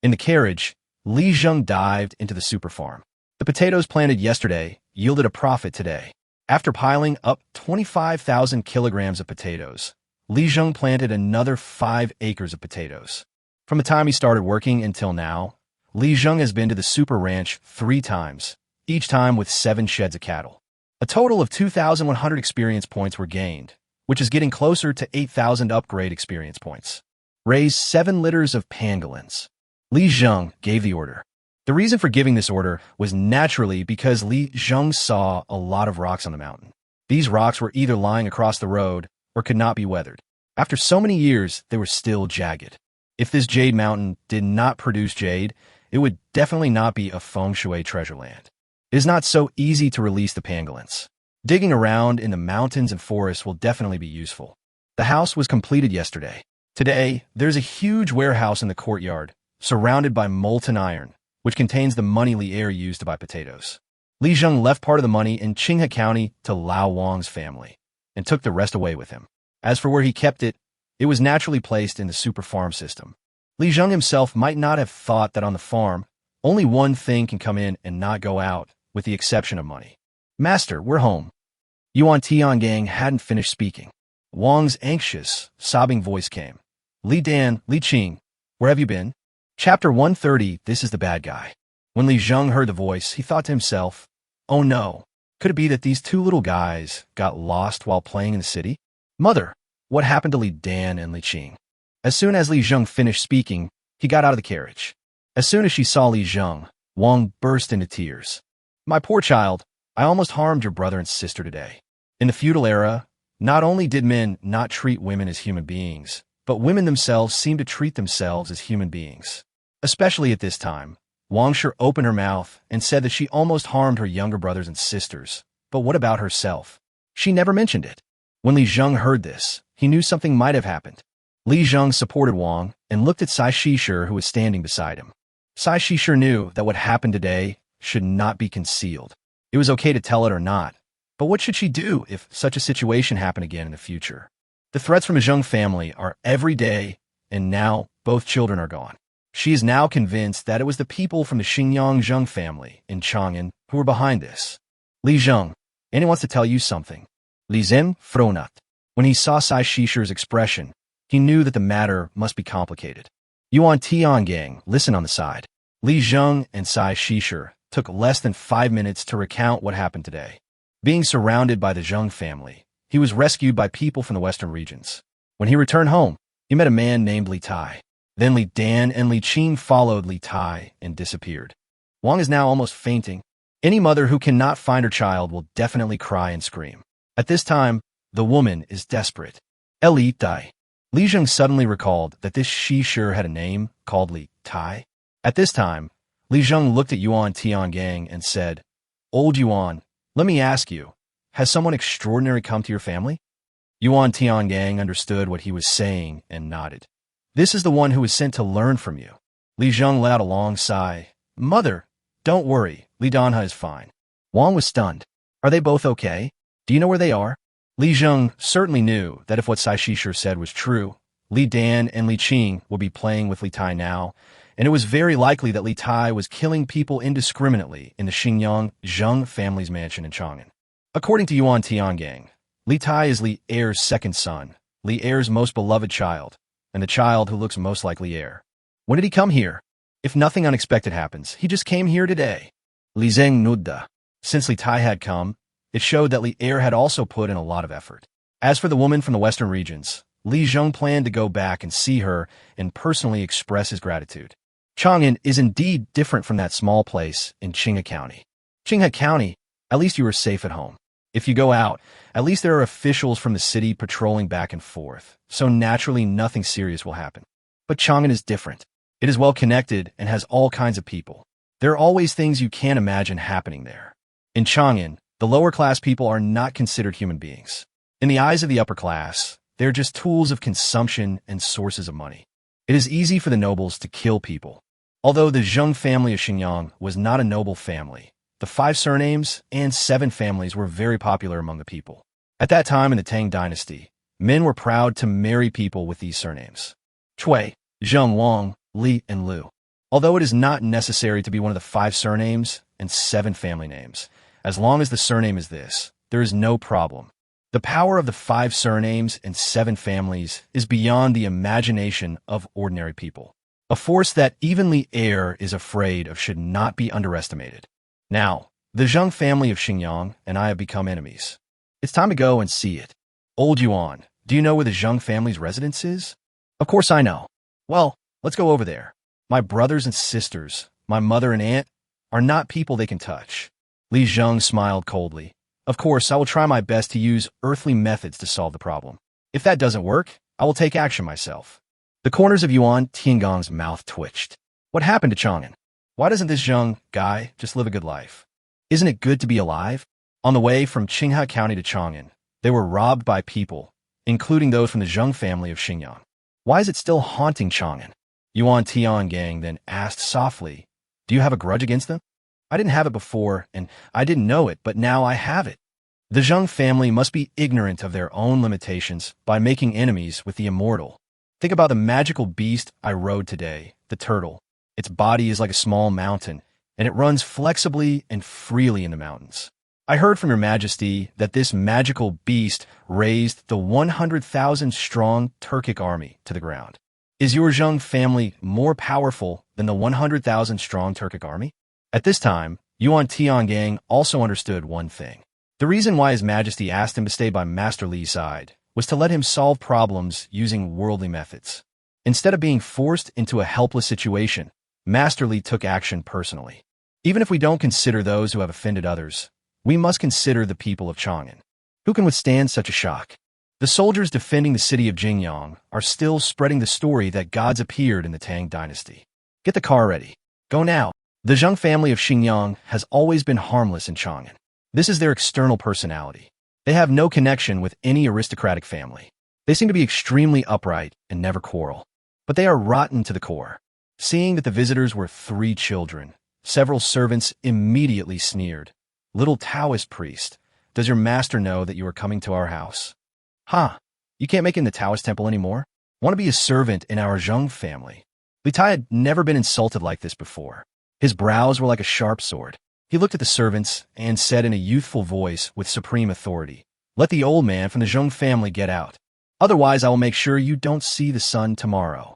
In the carriage, Li Zheng dived into the super farm. The potatoes planted yesterday yielded a profit today. After piling up 25,000 kilograms of potatoes, Li Zheng planted another 5 acres of potatoes. From the time he started working until now, Li Zheng has been to the super ranch 3 times, each time with 7 sheds of cattle. A total of 2,100 experience points were gained, which is getting closer to 8,000 upgrade experience points. Raise 7 litters of pangolins. Li Zheng gave the order. The reason for giving this order was naturally because Li Zheng saw a lot of rocks on the mountain. These rocks were either lying across the road or could not be weathered. After so many years, they were still jagged. If this Jade Mountain did not produce jade, it would definitely not be a feng shui treasure land. It is not so easy to release the pangolins. Digging around in the mountains and forests will definitely be useful. The house was completed yesterday. Today, there's a huge warehouse in the courtyard, surrounded by molten iron, which contains the money Li Er used to buy potatoes. Li Zheng left part of the money in Qinghe County to Lao Wang's family, and took the rest away with him. As for where he kept it, it was naturally placed in the super farm system. Li Zheng himself might not have thought that on the farm, only one thing can come in and not go out, with the exception of money. Master, we're home. Yuan Tiangang hadn't finished speaking. Wang's anxious, sobbing voice came. Li Dan, Li Qing, where have you been? Chapter 130, This is the Bad Guy. When Li Zheng heard the voice, he thought to himself, Oh no, could it be that these 2 little guys got lost while playing in the city? Mother, What happened to Li Dan and Li Qing? As soon as Li Zheng finished speaking, he got out of the carriage. As soon as she saw Li Zheng, Wang burst into tears. My poor child, I almost harmed your brother and sister today. In the feudal era, not only did men not treat women as human beings, but women themselves seemed to treat themselves as human beings. Especially at this time, Wang Shi opened her mouth and said that she almost harmed her younger brothers and sisters. But what about herself? She never mentioned it. When Li Zheng heard this, he knew something might have happened. Li Zheng supported Wang and looked at Sai Shishir, who was standing beside him. Sai Shishir knew that what happened today should not be concealed. It was okay to tell it or not, but what should she do if such a situation happened again in the future? The threats from the Zheng family are every day, and now both children are gone. She is now convinced that it was the people from the Xingyang Zheng family in Chang'an who were behind this. Li Zheng, Annie wants to tell you something. Li Zhen fronut. When he saw Sai Shishir's expression, he knew that the matter must be complicated. Yuan Tiangang, listen on the side. Li Zheng and Sai Shishir took less than 5 minutes to recount what happened today. Being surrounded by the Zheng family, he was rescued by people from the western regions. When he returned home, he met a man named Li Tai. Then Li Dan and Li Qing followed Li Tai and disappeared. Wang is now almost fainting. Any mother who cannot find her child will definitely cry and scream. At this time, the woman is desperate. Li Tai. Li Zheng suddenly recalled that this Shishir had a name called Li Tai. At this time, Li Zheng looked at Yuan Tiangang and said, Old Yuan, let me ask you, has someone extraordinary come to your family? Yuan Tiangang understood what he was saying and nodded. This is the one who was sent to learn from you. Li Zheng let out a long sigh. Mother, don't worry, Li Danha is fine. Wang was stunned. Are they both okay? Do you know where they are? Li Zheng certainly knew that if what Sai Shishir said was true, Li Dan and Li Qing would be playing with Li Tai now, and it was very likely that Li Tai was killing people indiscriminately in the Xingyang Zheng family's mansion in Chang'an. According to Yuan Tiangang, Li Tai is Li Er's second son, Li Er's most beloved child, and the child who looks most like Li Er. When did he come here? If nothing unexpected happens, he just came here today. Li Zheng nudda. Since Li Tai had come, it showed that Li Er had also put in a lot of effort. As for the woman from the western regions, Li Zheng planned to go back and see her and personally express his gratitude. Chang'an is indeed different from that small place in Qinghe County. Qinghe County, at least you are safe at home. If you go out, at least there are officials from the city patrolling back and forth, so naturally nothing serious will happen. But Chang'an is different. It is well connected and has all kinds of people. There are always things you can't imagine happening there. In Chang'an, the lower-class people are not considered human beings. In the eyes of the upper class, they are just tools of consumption and sources of money. It is easy for the nobles to kill people. Although the Zheng family of Xingyang was not a noble family, the 5 surnames and 7 families were very popular among the people. At that time in the Tang dynasty, men were proud to marry people with these surnames. Cui, Zheng Wang, Li, and Lu. Although it is not necessary to be one of the 5 surnames and 7 family names, as long as the surname is this, there is no problem. The power of the 5 surnames and 7 families is beyond the imagination of ordinary people. A force that even Li Er is afraid of should not be underestimated. Now, the Zheng family of Xingyang and I have become enemies. It's time to go and see it. Old Yuan, do you know where the Zheng family's residence is? Of course I know. Well, let's go over there. My brothers and sisters, my mother and aunt, are not people they can touch. Li Zheng smiled coldly. Of course, I will try my best to use earthly methods to solve the problem. If that doesn't work, I will take action myself. The corners of Yuan Tiangang's mouth twitched. What happened to Chang'an? Why doesn't this Zheng guy just live a good life? Isn't it good to be alive? On the way from Qinghe County to Chang'an, they were robbed by people, including those from the Zheng family of Xingyang. Why is it still haunting Chang'an? Yuan Tiangang then asked softly, Do you have a grudge against them? I didn't have it before, and I didn't know it, but now I have it. The Zheng family must be ignorant of their own limitations by making enemies with the immortal. Think about the magical beast I rode today, the turtle. Its body is like a small mountain, and it runs flexibly and freely in the mountains. I heard from your majesty that this magical beast raised the 100,000-strong Turkic army to the ground. Is your Zheng family more powerful than the 100,000-strong Turkic army? At this time, Yuan Tiangang also understood one thing. The reason why His Majesty asked him to stay by Master Li's side was to let him solve problems using worldly methods. Instead of being forced into a helpless situation, Master Li took action personally. Even if we don't consider those who have offended others, we must consider the people of Chang'an. Who can withstand such a shock? The soldiers defending the city of Jingyang are still spreading the story that gods appeared in the Tang dynasty. Get the car ready. Go now. The Zheng family of Xingyang has always been harmless in Chang'an. This is their external personality. They have no connection with any aristocratic family. They seem to be extremely upright and never quarrel. But they are rotten to the core. Seeing that the visitors were 3 children, several servants immediately sneered. "Little Taoist priest, does your master know that you are coming to our house?" "Ha! You can't make it in the Taoist temple anymore? Want to be a servant in our Zheng family?" Li Tai had never been insulted like this before. His brows were like a sharp sword. He looked at the servants and said in a youthful voice with supreme authority, "Let the old man from the Zheng family get out. Otherwise, I will make sure you don't see the sun tomorrow."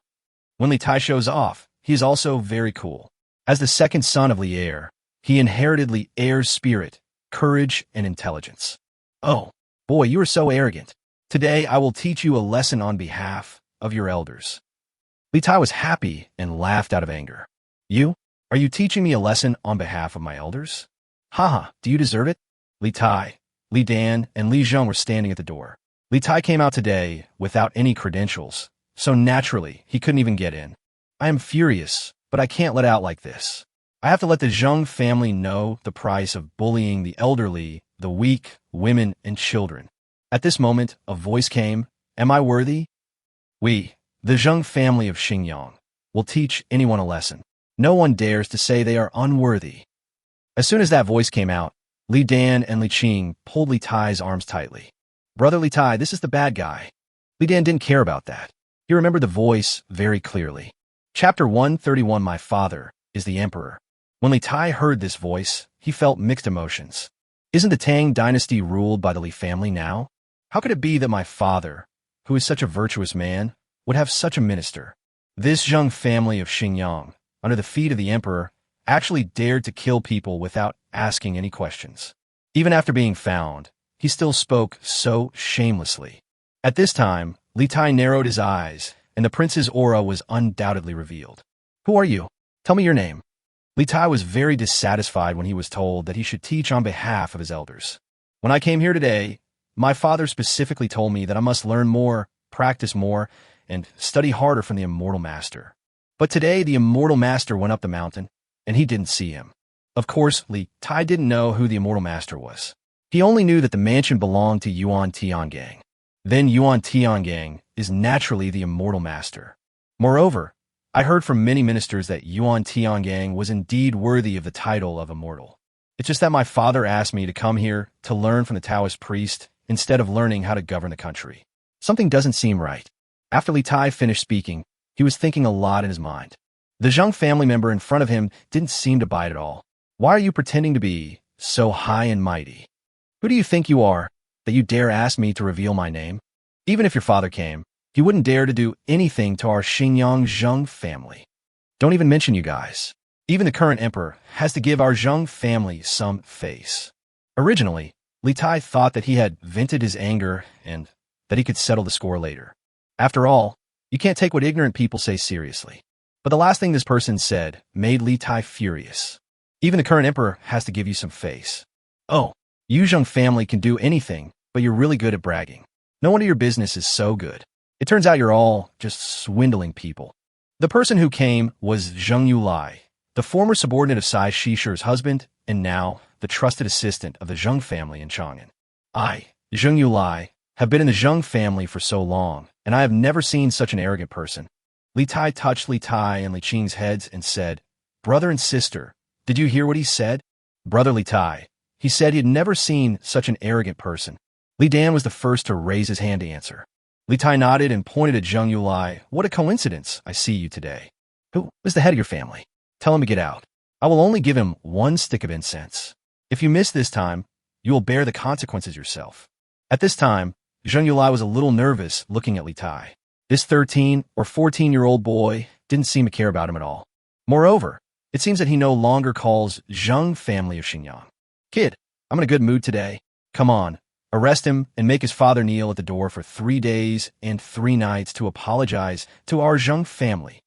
When Li Tai shows off, he is also very cool. As the second son of Li Er, he inherited Li Er's spirit, courage, and intelligence. "Oh, boy, you are so arrogant. Today I will teach you a lesson on behalf of your elders." Li Tai was happy and laughed out of anger. "You? Are you teaching me a lesson on behalf of my elders? Haha, do you deserve it?" Li Tai, Li Dan, and Li Zheng were standing at the door. Li Tai came out today without any credentials, so naturally he couldn't even get in. "I am furious, but I can't let out like this. I have to let the Zheng family know the price of bullying the elderly, the weak, women, and children." At this moment, a voice came. "Am I worthy? We, the Zheng family of Xingyang, will teach anyone a lesson. No one dares to say they are unworthy." As soon as that voice came out, Li Dan and Li Qing pulled Li Tai's arms tightly. "Brother Li Tai, this is the bad guy." Li Dan didn't care about that. He remembered the voice very clearly. Chapter 131, My Father is the Emperor. When Li Tai heard this voice, he felt mixed emotions. Isn't the Tang dynasty ruled by the Li family now? How could it be that my father, who is such a virtuous man, would have such a minister? This Zheng family of Xingyang, under the feet of the emperor, actually dared to kill people without asking any questions. Even after being found, he still spoke so shamelessly. At this time, Li Tai narrowed his eyes, and the prince's aura was undoubtedly revealed. "Who are you? Tell me your name." Li Tai was very dissatisfied when he was told that he should teach on behalf of his elders. "When I came here today, my father specifically told me that I must learn more, practice more, and study harder from the immortal master. But today the immortal master went up the mountain, and he didn't see him." Of course, Li Tai didn't know who the immortal master was. He only knew that the mansion belonged to Yuan Tiangang. Then Yuan Tiangang is naturally the immortal master. Moreover, I heard from many ministers that Yuan Tiangang was indeed worthy of the title of immortal. It's just that my father asked me to come here to learn from the Taoist priest instead of learning how to govern the country. Something doesn't seem right. After Li Tai finished speaking, he was thinking a lot in his mind. The Zheng family member in front of him didn't seem to bite at all. "Why are you pretending to be so high and mighty? Who do you think you are that you dare ask me to reveal my name? Even if your father came, he wouldn't dare to do anything to our Xingyang Zheng family. Don't even mention you guys. Even the current emperor has to give our Zheng family some face." Originally, Li Tai thought that he had vented his anger and that he could settle the score later. After all, you can't take what ignorant people say seriously. But the last thing this person said made Li Tai furious. "Even the current emperor has to give you some face. Oh, you Zheng family can do anything, but you're really good at bragging. No wonder your business is so good. It turns out you're all just swindling people." The person who came was Zheng Yulai, the former subordinate of Sai Shishi's husband, and now the trusted assistant of the Zheng family in Chang'an. "I, Zheng Yulai, have been in the Zheng family for so long, and I have never seen such an arrogant person." Li Tai touched Li Tai and Li Qing's heads and said, "Brother and sister, did you hear what he said?" "Brother Li Tai, he said he had never seen such an arrogant person." Li Dan was the first to raise his hand to answer. Li Tai nodded and pointed at Zheng Yulai. "What a coincidence I see you today. Who is the head of your family? Tell him to get out. I will only give him 1 stick of incense. If you miss this time, you will bear the consequences yourself." At this time, Zheng Yulai was a little nervous looking at Li Tai. This 13 or 14-year-old boy didn't seem to care about him at all. Moreover, it seems that he no longer calls Zheng family of Xingyang. "Kid, I'm in a good mood today. Come on, Arrest him and make his father kneel at the door for 3 days and 3 nights to apologize to our Zheng family.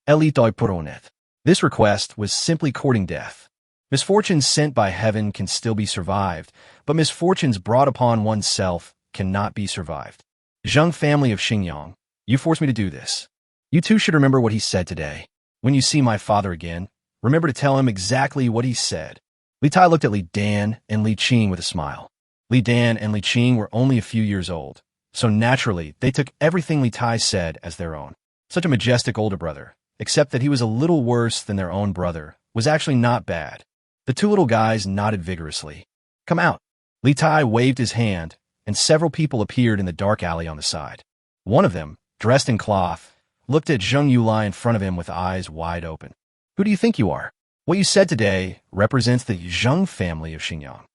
Elitoi Puronet. This request was simply courting death. Misfortunes sent by heaven can still be survived, but misfortunes brought upon oneself cannot be survived. Zheng family of Xingyang, you forced me to do this. You too should remember what he said today. When you see my father again, remember to tell him exactly what he said. Li Tai looked at Li Dan and Li Qing with a smile. Li Dan and Li Qing were only a few years old, so naturally they took everything Li Tai said as their own. Such a majestic older brother, except that he was a little worse than their own brother, was actually not bad. The two little guys nodded vigorously. Come out. Li Tai waved his hand, and several people appeared in the dark alley on the side. One of them, dressed in cloth, looked at Zheng Yulai in front of him with eyes wide open. Who do you think you are? What you said today represents the Zheng family of Xingyang.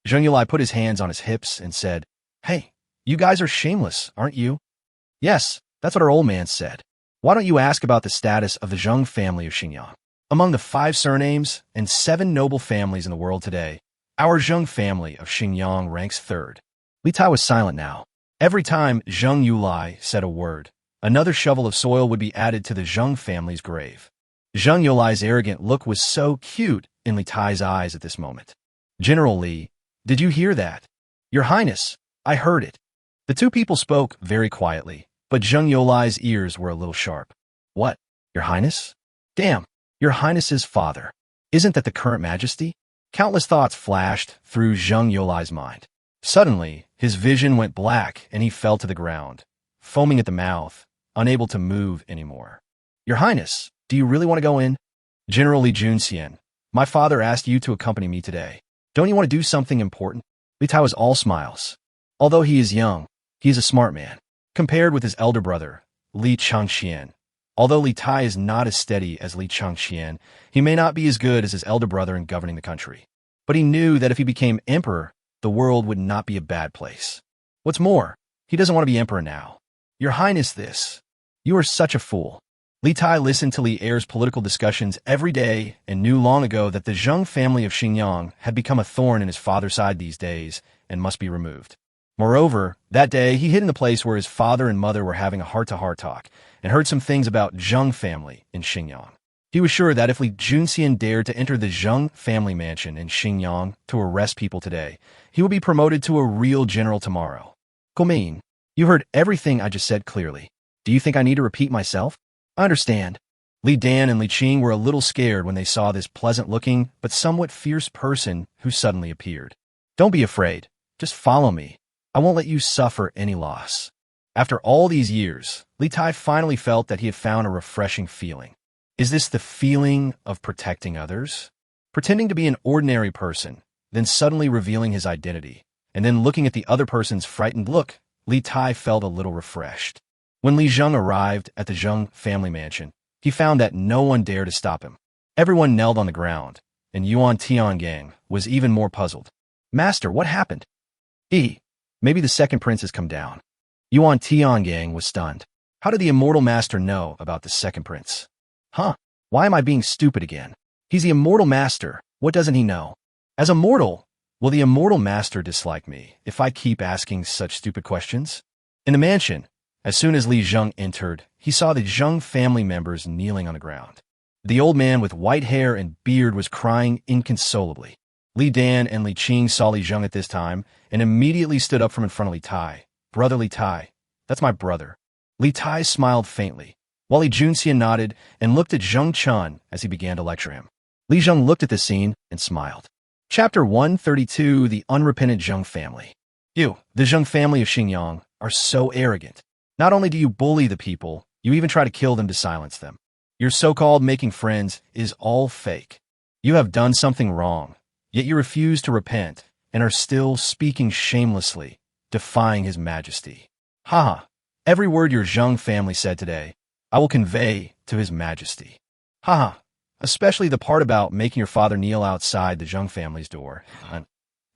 Zheng Yulai put his hands on his hips and said, Hey, you guys are shameless, aren't you? Yes, that's what our old man said. Why don't you ask about the status of the Zheng family of Xingyang? Among the 5 surnames and 7 noble families in the world today, our Zheng family of Xingyang ranks 3rd. Li Tai was silent now. Every time Zheng Yulai said a word, another shovel of soil would be added to the Zheng family's grave. Zheng Yulai's arrogant look was so cute in Li Tai's eyes at this moment. General Li, did you hear that? Your Highness, I heard it. The two people spoke very quietly, but Zheng Yulai's ears were a little sharp. What? Your Highness? Damn, Your Highness's father. Isn't that the current majesty? Countless thoughts flashed through Zheng Yulai's mind. Suddenly, his vision went black and he fell to the ground, foaming at the mouth, unable to move anymore. Your Highness, do you really want to go in? General Li Junxian, my father asked you to accompany me today. Don't you want to do something important? Li Tai was all smiles. Although he is young, he is a smart man. Compared with his elder brother, Li Changxian. Although Li Tai is not as steady as Li Changxian, he may not be as good as his elder brother in governing the country. But he knew that if he became emperor, the world would not be a bad place. What's more, he doesn't want to be emperor now. Your Highness, this. You are such a fool. Li Tai listened to Li Er's political discussions every day and knew long ago that the Zheng family of Xingyang had become a thorn in his father's side these days and must be removed. Moreover, that day he hid in the place where his father and mother were having a heart-to-heart talk and heard some things about Zheng family in Xingyang. He was sure that if Li Junxian dared to enter the Zheng family mansion in Xingyang to arrest people today, he would be promoted to a real general tomorrow. Guomin, you heard everything I just said clearly. Do you think I need to repeat myself? I understand. Li Dan and Li Qing were a little scared when they saw this pleasant-looking but somewhat fierce person who suddenly appeared. Don't be afraid. Just follow me. I won't let you suffer any loss. After all these years, Li Tai finally felt that he had found a refreshing feeling. Is this the feeling of protecting others? Pretending to be an ordinary person, then suddenly revealing his identity, and then looking at the other person's frightened look, Li Tai felt a little refreshed. When Li Zheng arrived at the Zheng family mansion, he found that no one dared to stop him. Everyone knelt on the ground, and Yuan Tiangang was even more puzzled. Master, what happened? Maybe the second prince has come down. Yuan Tiangang was stunned. How did the immortal master know about the second prince? Huh? Why am I being stupid again? He's the immortal master. What doesn't he know? As a mortal, will the immortal master dislike me if I keep asking such stupid questions? In the mansion, as soon as Li Zheng entered, he saw the Zheng family members kneeling on the ground. The old man with white hair and beard was crying inconsolably. Li Dan and Li Qing saw Li Zheng at this time and immediately stood up from in front of Li Tai. Brother Li Tai, that's my brother. Li Tai smiled faintly, while Li Junxian nodded and looked at Zheng Chun as he began to lecture him. Li Zheng looked at the scene and smiled. Chapter 132, The Unrepentant Zheng Family. You, the Zheng family of Xingyang, are so arrogant. Not only do you bully the people, you even try to kill them to silence them. Your so-called making friends is all fake. You have done something wrong, yet you refuse to repent and are still speaking shamelessly, defying his majesty. Haha, every word your Zheng family said today, I will convey to his majesty. Haha, especially the part about making your father kneel outside the Zheng family's door, and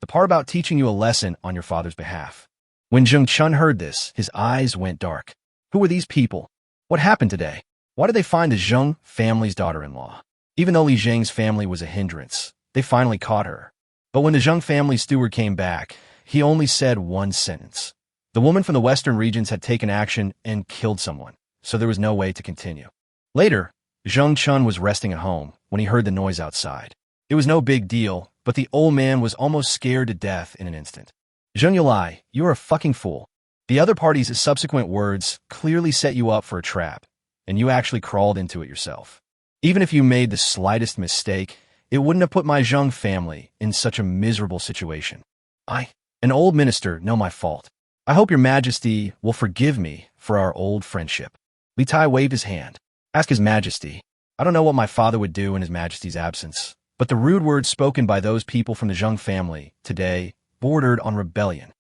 the part about teaching you a lesson on your father's behalf. When Zheng Chun heard this, his eyes went dark. Who were these people? What happened today? Why did they find the Zheng family's daughter-in-law? Even though Li Zheng's family was a hindrance, they finally caught her. But when the Zheng family steward came back, he only said one sentence. The woman from the western regions had taken action and killed someone, so there was no way to continue. Later, Zheng Chun was resting at home when he heard the noise outside. It was no big deal, but the old man was almost scared to death in an instant. Zheng Yulai, you are a fucking fool. The other party's subsequent words clearly set you up for a trap, and you actually crawled into it yourself. Even if you made the slightest mistake, it wouldn't have put my Zheng family in such a miserable situation. I, an old minister, know my fault. I hope your majesty will forgive me for our old friendship. Li Tai waved his hand. Ask his majesty. I don't know what my father would do in his majesty's absence, but the rude words spoken by those people from the Zheng family today bordered on rebellion.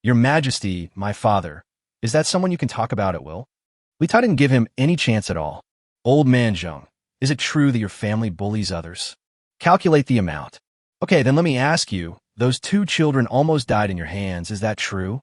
Your majesty, my father, is that someone you can talk about at will? Li Tai didn't give him any chance at all. Old man Zheng, is it true that your family bullies others? Calculate the amount. Okay, then let me ask you, those 2 children almost died in your hands, is that true?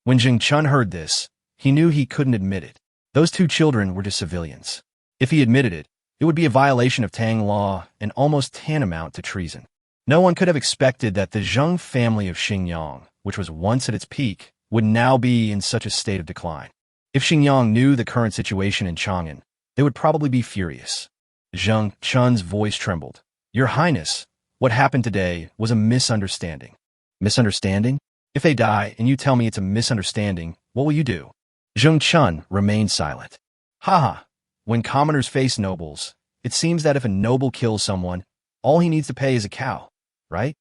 When Zheng Chun heard this, he knew he couldn't admit it. Those 2 children were just civilians. If he admitted it, it would be a violation of Tang law and almost tantamount to treason. No one could have expected that the Zheng family of Xingyang, which was once at its peak, would now be in such a state of decline. If Xingyang knew the current situation in Chang'an, they would probably be furious. Zheng Chun's voice trembled. Your Highness, what happened today was a misunderstanding. Misunderstanding? If they die and you tell me it's a misunderstanding, what will you do? Zheng Chun remained silent. Haha, when commoners face nobles, it seems that if a noble kills someone, all he needs to pay is a cow, right?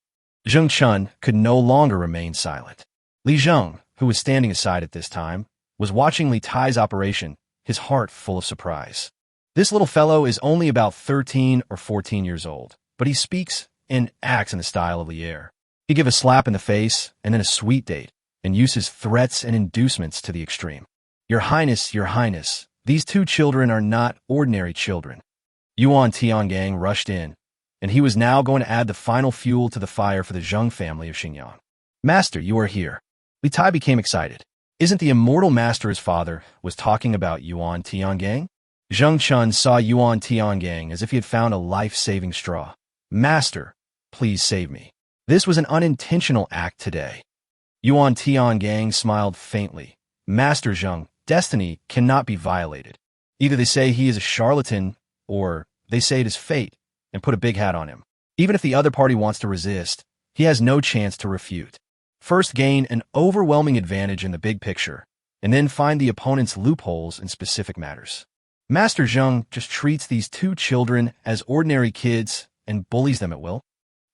Zheng Chun could no longer remain silent. Li Zheng, who was standing aside at this time, was watching Li Tai's operation, his heart full of surprise. This little fellow is only about 13 or 14 years old, but he speaks and acts in the style of Li Er. He give a slap in the face and then a sweet date, and uses threats and inducements to the extreme. Your Highness, these 2 children are not ordinary children. Yuan Tiangang rushed in, and he was now going to add the final fuel to the fire for the Zheng family of Xingyang. Master, you are here. Li Tai became excited. Isn't the immortal master his father was talking about Yuan Tiangang? Zheng Chun saw Yuan Tiangang as if he had found a life-saving straw. Master, please save me. This was an unintentional act today. Yuan Tiangang smiled faintly. Master Zheng, destiny cannot be violated. Either they say he is a charlatan, or they say it is fate, and put a big hat on him. Even if the other party wants to resist, he has no chance to refute. First gain an overwhelming advantage in the big picture, and then find the opponent's loopholes in specific matters. Master Zheng just treats these 2 children as ordinary kids and bullies them at will.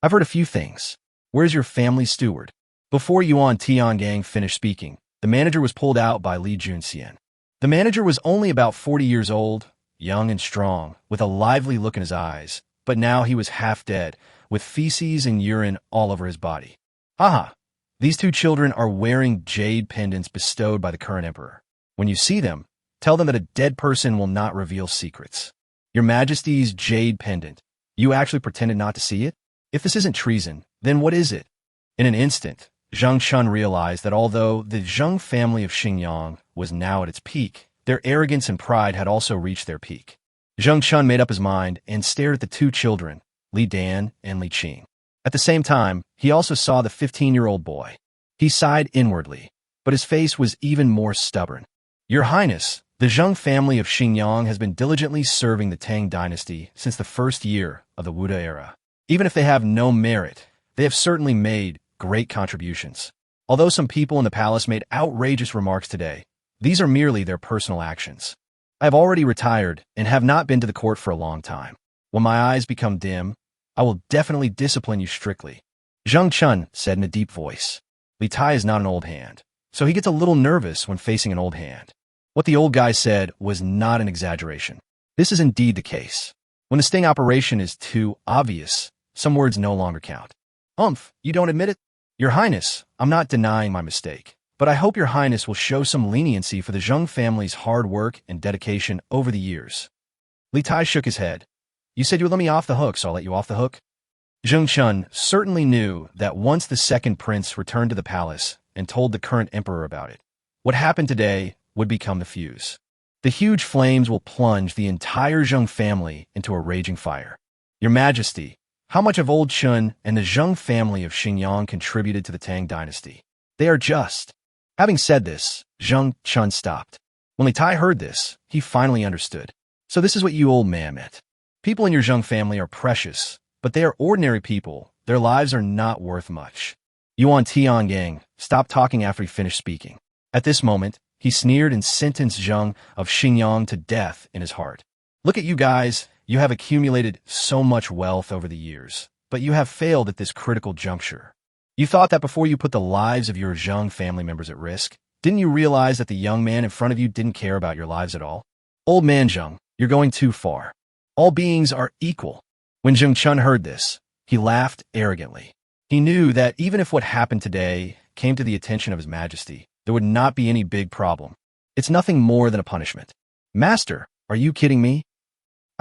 I've heard a few things. Where's your family steward? Before Yuan Tiangang finished speaking, the manager was pulled out by Li Junxian. The manager was only about 40 years old, young and strong, with a lively look in his eyes, but now he was half dead, with feces and urine all over his body. Haha, these 2 children are wearing jade pendants bestowed by the current emperor. When you see them, tell them that a dead person will not reveal secrets. Your Majesty's jade pendant. You actually pretended not to see it? If this isn't treason, then what is it? In an instant, Zheng Chun realized that although the Zheng family of Xingyang was now at its peak, their arrogance and pride had also reached their peak. Zheng Chun made up his mind and stared at the 2 children, Li Dan and Li Qing. At the same time, he also saw the 15-year-old boy. He sighed inwardly, but his face was even more stubborn. Your Highness, the Zheng family of Xingyang has been diligently serving the Tang dynasty since the first year of the Wuda era. Even if they have no merit, they have certainly made great contributions. Although some people in the palace made outrageous remarks today, these are merely their personal actions. I have already retired and have not been to the court for a long time. When my eyes become dim, I will definitely discipline you strictly. Zheng Chun said in a deep voice. Li Tai is not an old hand, so he gets a little nervous when facing an old hand. What the old guy said was not an exaggeration. This is indeed the case. When the sting operation is too obvious, some words no longer count. You don't admit it? Your Highness, I'm not denying my mistake, but I hope Your Highness will show some leniency for the Zheng family's hard work and dedication over the years. Li Tai shook his head. You said you would let me off the hook, so I'll let you off the hook. Zheng Chun certainly knew that once the second prince returned to the palace and told the current emperor about it, what happened today would become the fuse. The huge flames will plunge the entire Zheng family into a raging fire. Your Majesty, How much have Old Chun and the Zheng family of Xingyang contributed to the Tang dynasty? They are just. Having said this, Zheng Chun stopped. When Li Tai heard this, he finally understood. So this is what you old man meant. People in your Zheng family are precious, but they are ordinary people. Their lives are not worth much. Yuan Tiangang stopped talking after he finished speaking. At this moment, he sneered and sentenced Zheng of Xingyang to death in his heart. Look at you guys. You have accumulated so much wealth over the years, but you have failed at this critical juncture. You thought that before you put the lives of your Zheng family members at risk, didn't you realize that the young man in front of you didn't care about your lives at all? Old man Zheng, you're going too far. All beings are equal. When Zheng Chun heard this, he laughed arrogantly. He knew that even if what happened today came to the attention of His Majesty, there would not be any big problem. It's nothing more than a punishment. Master, are you kidding me?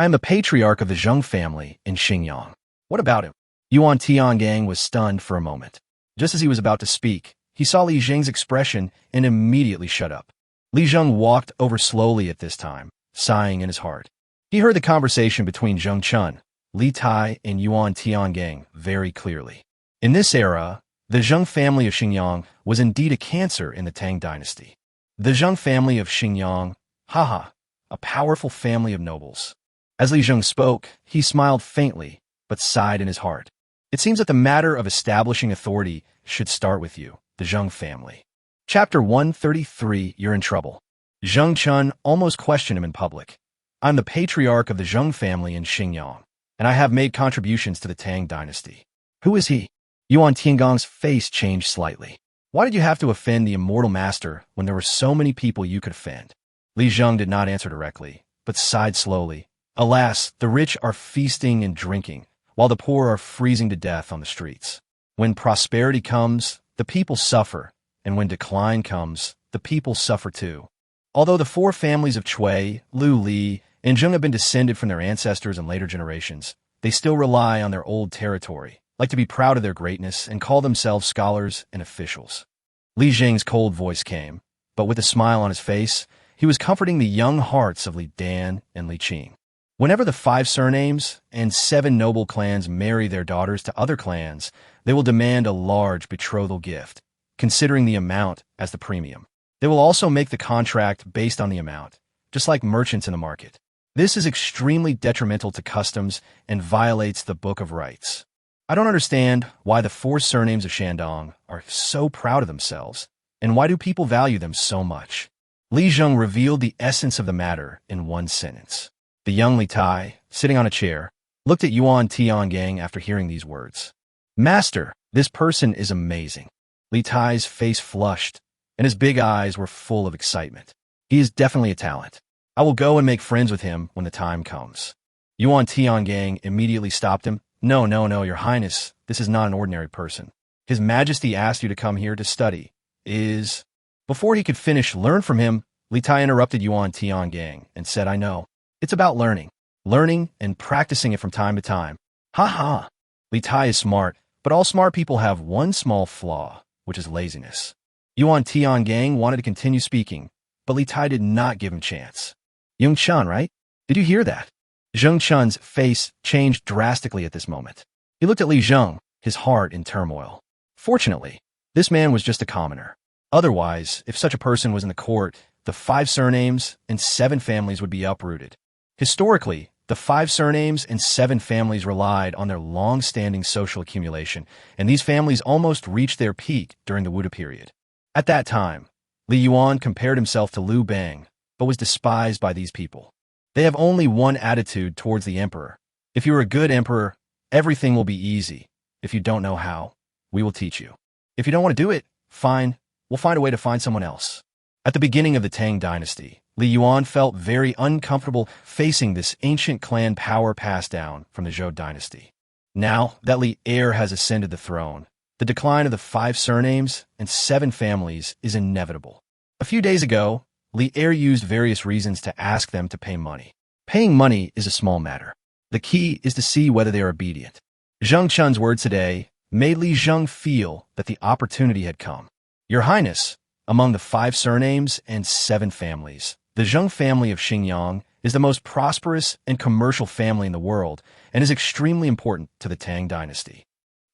I am the patriarch of the Zheng family in Xingyang. What about him? Yuan Tiangang was stunned for a moment. Just as he was about to speak, he saw Li Zheng's expression and immediately shut up. Li Zheng walked over slowly at this time, sighing in his heart. He heard the conversation between Zheng Chun, Li Tai, and Yuan Tiangang very clearly. In this era, the Zheng family of Xingyang was indeed a cancer in the Tang dynasty. The Zheng family of Xingyang, a powerful family of nobles. As Li Zheng spoke, he smiled faintly, but sighed in his heart. It seems that the matter of establishing authority should start with you, the Zheng family. Chapter 133, You're in trouble. Zheng Chun almost questioned him in public. I'm the patriarch of the Zheng family in Xingyang, and I have made contributions to the Tang dynasty. Who is he? Yuan Tiangang's face changed slightly. Why did you have to offend the immortal master when there were so many people you could offend? Li Zheng did not answer directly, but sighed slowly. Alas, the rich are feasting and drinking, while the poor are freezing to death on the streets. When prosperity comes, the people suffer, and when decline comes, the people suffer too. Although the four families of Cui, Lu Li, and Zheng have been descended from their ancestors in later generations, they still rely on their old territory, like to be proud of their greatness and call themselves scholars and officials. Li Zheng's cold voice came, but with a smile on his face, he was comforting the young hearts of Li Dan and Li Qing. Whenever the 5 surnames and 7 noble clans marry their daughters to other clans, they will demand a large betrothal gift, considering the amount as the premium. They will also make the contract based on the amount, just like merchants in the market. This is extremely detrimental to customs and violates the Book of Rights. I don't understand why the 4 surnames of Shandong are so proud of themselves, and why do people value them so much? Li Zheng revealed the essence of the matter in one sentence. The young Li Tai, sitting on a chair, looked at Yuan Tiangang after hearing these words. Master, this person is amazing. Li Tai's face flushed, and his big eyes were full of excitement. He is definitely a talent. I will go and make friends with him when the time comes. Yuan Tiangang immediately stopped him. No, Your Highness, this is not an ordinary person. His Majesty asked you to come here to study. Before he could finish, learn from him, Li Tai interrupted Yuan Tiangang and said, I know. It's about learning and practicing it from time to time. Li Tai is smart, but all smart people have one small flaw, which is laziness. Yuan Tiangang wanted to continue speaking, but Li Tai did not give him chance. Young Chun, right? Did you hear that? Zheng Chun's face changed drastically at this moment. He looked at Li Zheng, his heart in turmoil. Fortunately, this man was just a commoner. Otherwise, if such a person was in the court, the 5 surnames and 7 families would be uprooted. Historically, the 5 surnames and 7 families relied on their long-standing social accumulation, and these families almost reached their peak during the Wuda period. At that time, Li Yuan compared himself to Liu Bang, but was despised by these people. They have only one attitude towards the emperor. If you're a good emperor, everything will be easy. If you don't know how, we will teach you. If you don't want to do it, fine, we'll find a way to find someone else. At the beginning of the Tang dynasty, Li Yuan felt very uncomfortable facing this ancient clan power passed down from the Zhou dynasty. Now that Li heir has ascended the throne, the decline of the 5 surnames and 7 families is inevitable. A few days ago, Li heir used various reasons to ask them to pay money. Paying money is a small matter. The key is to see whether they are obedient. Zheng Chun's words today made Li Zheng feel that the opportunity had come. Your Highness, among the 5 surnames and 7 families, the Zheng family of Xingyang is is the most prosperous and commercial family in the world and is extremely important to the Tang dynasty.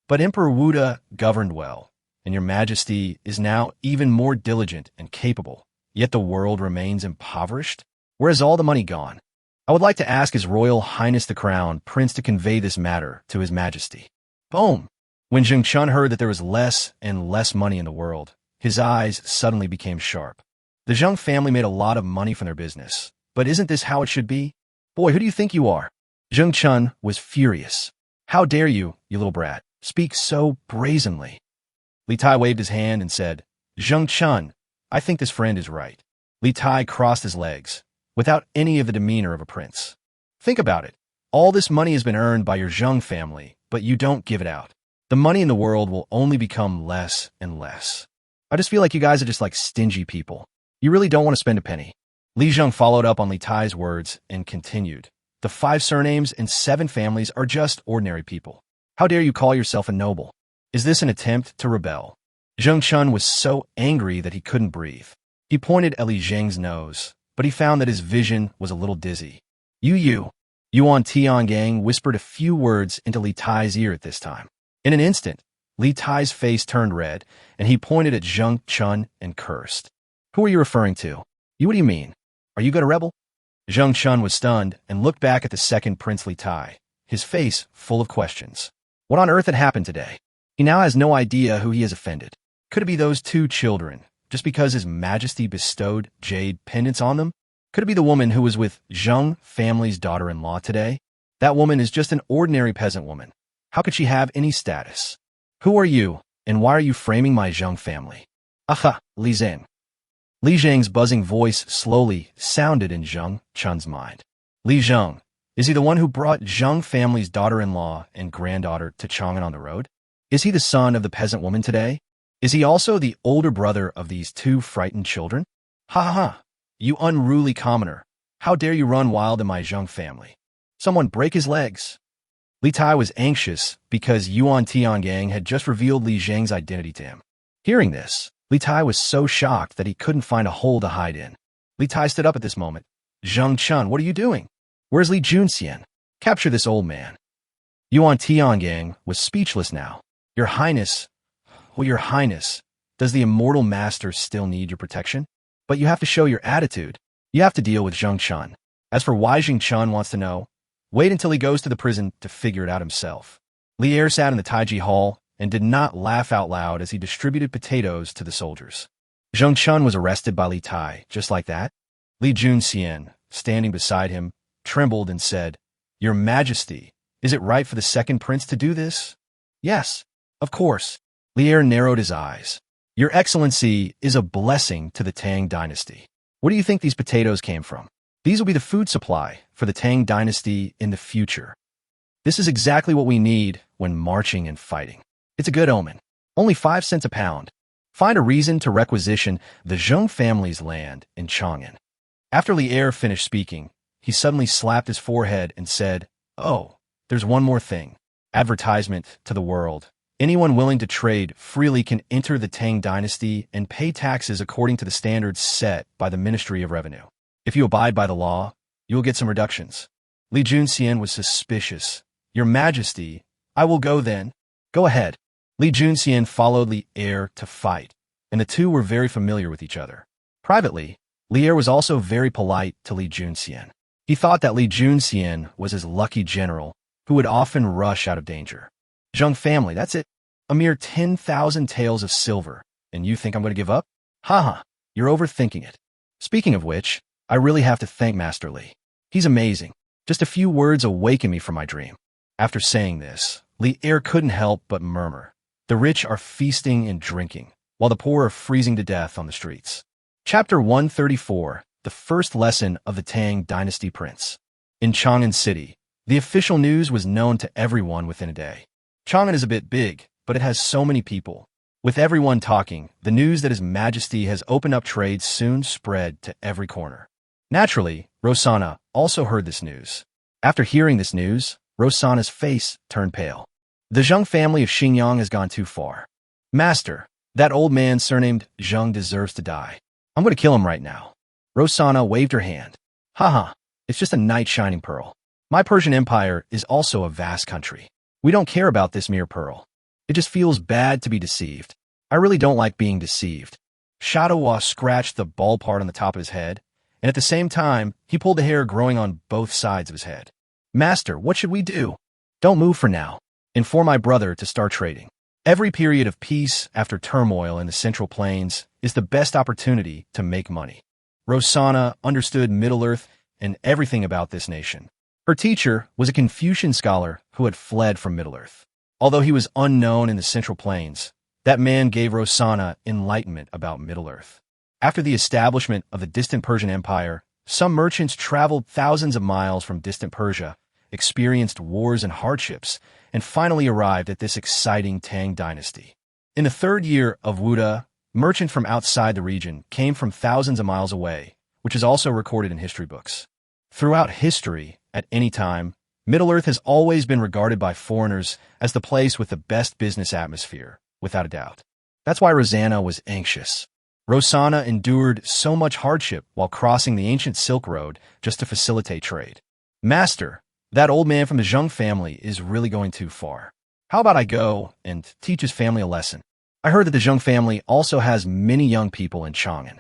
But Emperor Wuda governed well, and your majesty is now even more diligent and capable, yet the world remains impoverished. Where is all the money gone? I would like to ask His Royal Highness the Crown Prince to convey this matter to His Majesty. Boom! When Zheng Chun heard that there was less and less money in the world, his eyes suddenly became sharp. The Zheng family made a lot of money from their business, but isn't this how it should be? Boy, who do you think you are? Zheng Chun was furious. How dare you, you little brat, speak so brazenly? Li Tai waved his hand and said, Zheng Chun, I think this friend is right. Li Tai crossed his legs, without any of the demeanor of a prince. Think about it. All this money has been earned by your Zheng family, but you don't give it out. The money in the world will only become less and less. I just feel like you guys are just like stingy people. You really don't want to spend a penny. Li Zheng followed up on Li Tai's words and continued. The 5 surnames and 7 families are just ordinary people. How dare you call yourself a noble? Is this an attempt to rebel? Zheng Chun was so angry that he couldn't breathe. He pointed at Li Zheng's nose, but he found that his vision was a little dizzy. Yuan Tiangang whispered a few words into Li Tai's ear at this time. In an instant, Li Tai's face turned red, and he pointed at Zheng Chun and cursed. Who are you referring to? What do you mean? Are you going to rebel? Zheng Chun was stunned and looked back at the second Prince Li Tai, his face full of questions. What on earth had happened today? He now has no idea who he has offended. Could it be those 2 children, just because His Majesty bestowed jade pendants on them? Could it be the woman who was with Zheng family's daughter-in-law today? That woman is just an ordinary peasant woman. How could she have any status? Who are you, and why are you framing my Zheng family? Aha, Li Zheng. Li Zheng's buzzing voice slowly sounded in Zheng Chun's mind. Li Zheng, is he the one who brought Zheng family's daughter-in-law and granddaughter to Chang'an on the road? Is he the son of the peasant woman today? Is he also the older brother of these 2 frightened children? Ha ha ha, you unruly commoner. How dare you run wild in my Zheng family? Someone break his legs. Li Tai was anxious because Yuan Tiangang had just revealed Li Zheng's identity to him. Hearing this, Li Tai was so shocked that he couldn't find a hole to hide in. Li Tai stood up at this moment. Zheng Chun, what are you doing? Where's Li Junxian? Capture this old man. Yuan Tiangang was speechless now. Your Highness, does the immortal master still need your protection? But you have to show your attitude. You have to deal with Zheng Chun. As for why Zheng Chun wants to know, wait until he goes to the prison to figure it out himself. Li Er sat in the Taiji Hall and did not laugh out loud as he distributed potatoes to the soldiers. Zheng Chun was arrested by Li Tai, just like that. Li Junxian, standing beside him, trembled and said, Your Majesty, is it right for the second prince to do this? Yes, of course. Li Er narrowed his eyes. Your Excellency is a blessing to the Tang dynasty. Where do you think these potatoes came from? These will be the food supply for the Tang dynasty in the future. This is exactly what we need when marching and fighting. It's a good omen. Only 5 cents a pound. Find a reason to requisition the Zheng family's land in Chang'an. After Li Er finished speaking, he suddenly slapped his forehead and said, Oh, there's one more thing. Advertisement to the world. Anyone willing to trade freely can enter the Tang dynasty and pay taxes according to the standards set by the Ministry of Revenue. If you abide by the law, you will get some reductions. Li Junxian was suspicious. Your Majesty, I will go then. Go ahead. Li Junxian followed Li Er to fight, and the 2 were very familiar with each other. Privately, Li Er was also very polite to Li Junxian. He thought that Li Junxian was his lucky general, who would often rush out of danger. Zheng family, that's it. A mere 10,000 taels of silver, and you think I'm going to give up? Haha, you're overthinking it. Speaking of which, I really have to thank Master Li. He's amazing. Just a few words awakened me from my dream. After saying this, Li Er couldn't help but murmur. The rich are feasting and drinking, while the poor are freezing to death on the streets. Chapter 134, the first lesson of the Tang Dynasty Prince. In Chang'an City, the official news was known to everyone within a day. Chang'an is a bit big, but it has so many people. With everyone talking, the news that His Majesty has opened up trade soon spread to every corner. Naturally, Rosanna also heard this news. After hearing this news, Rosanna's face turned pale. The Zheng family of Xingyang has gone too far. Master, that old man surnamed Zheng deserves to die. I'm going to kill him right now. Rosanna waved her hand. Haha, It's just a knight shining pearl. My Persian Empire is also a vast country. We don't care about this mere pearl. It just feels bad to be deceived. I really don't like being deceived. Shadawa scratched the bald part on the top of his head, and at the same time, he pulled the hair growing on both sides of his head. Master, what should we do? Don't move for now. Inform my brother to start trading. Every period of peace after turmoil in the Central Plains is the best opportunity to make money. Rosanna understood Middle-earth and everything about this nation. Her teacher was a Confucian scholar who had fled from Middle-earth. Although he was unknown in the Central Plains, that man gave Rosanna enlightenment about Middle-earth. After the establishment of the distant Persian Empire, some merchants traveled thousands of miles from distant Persia, experienced wars and hardships, and finally arrived at this exciting Tang dynasty. In the third year of Wuda, merchants from outside the region came from thousands of miles away, which is also recorded in history books. Throughout history, at any time, Middle-earth has always been regarded by foreigners as the place with the best business atmosphere, without a doubt. That's why Rosanna was anxious. Rosanna endured so much hardship while crossing the ancient Silk Road just to facilitate trade. Master, that old man from the Zheng family is really going too far. How about I go and teach his family a lesson? I heard that the Zheng family also has many young people in Chang'an.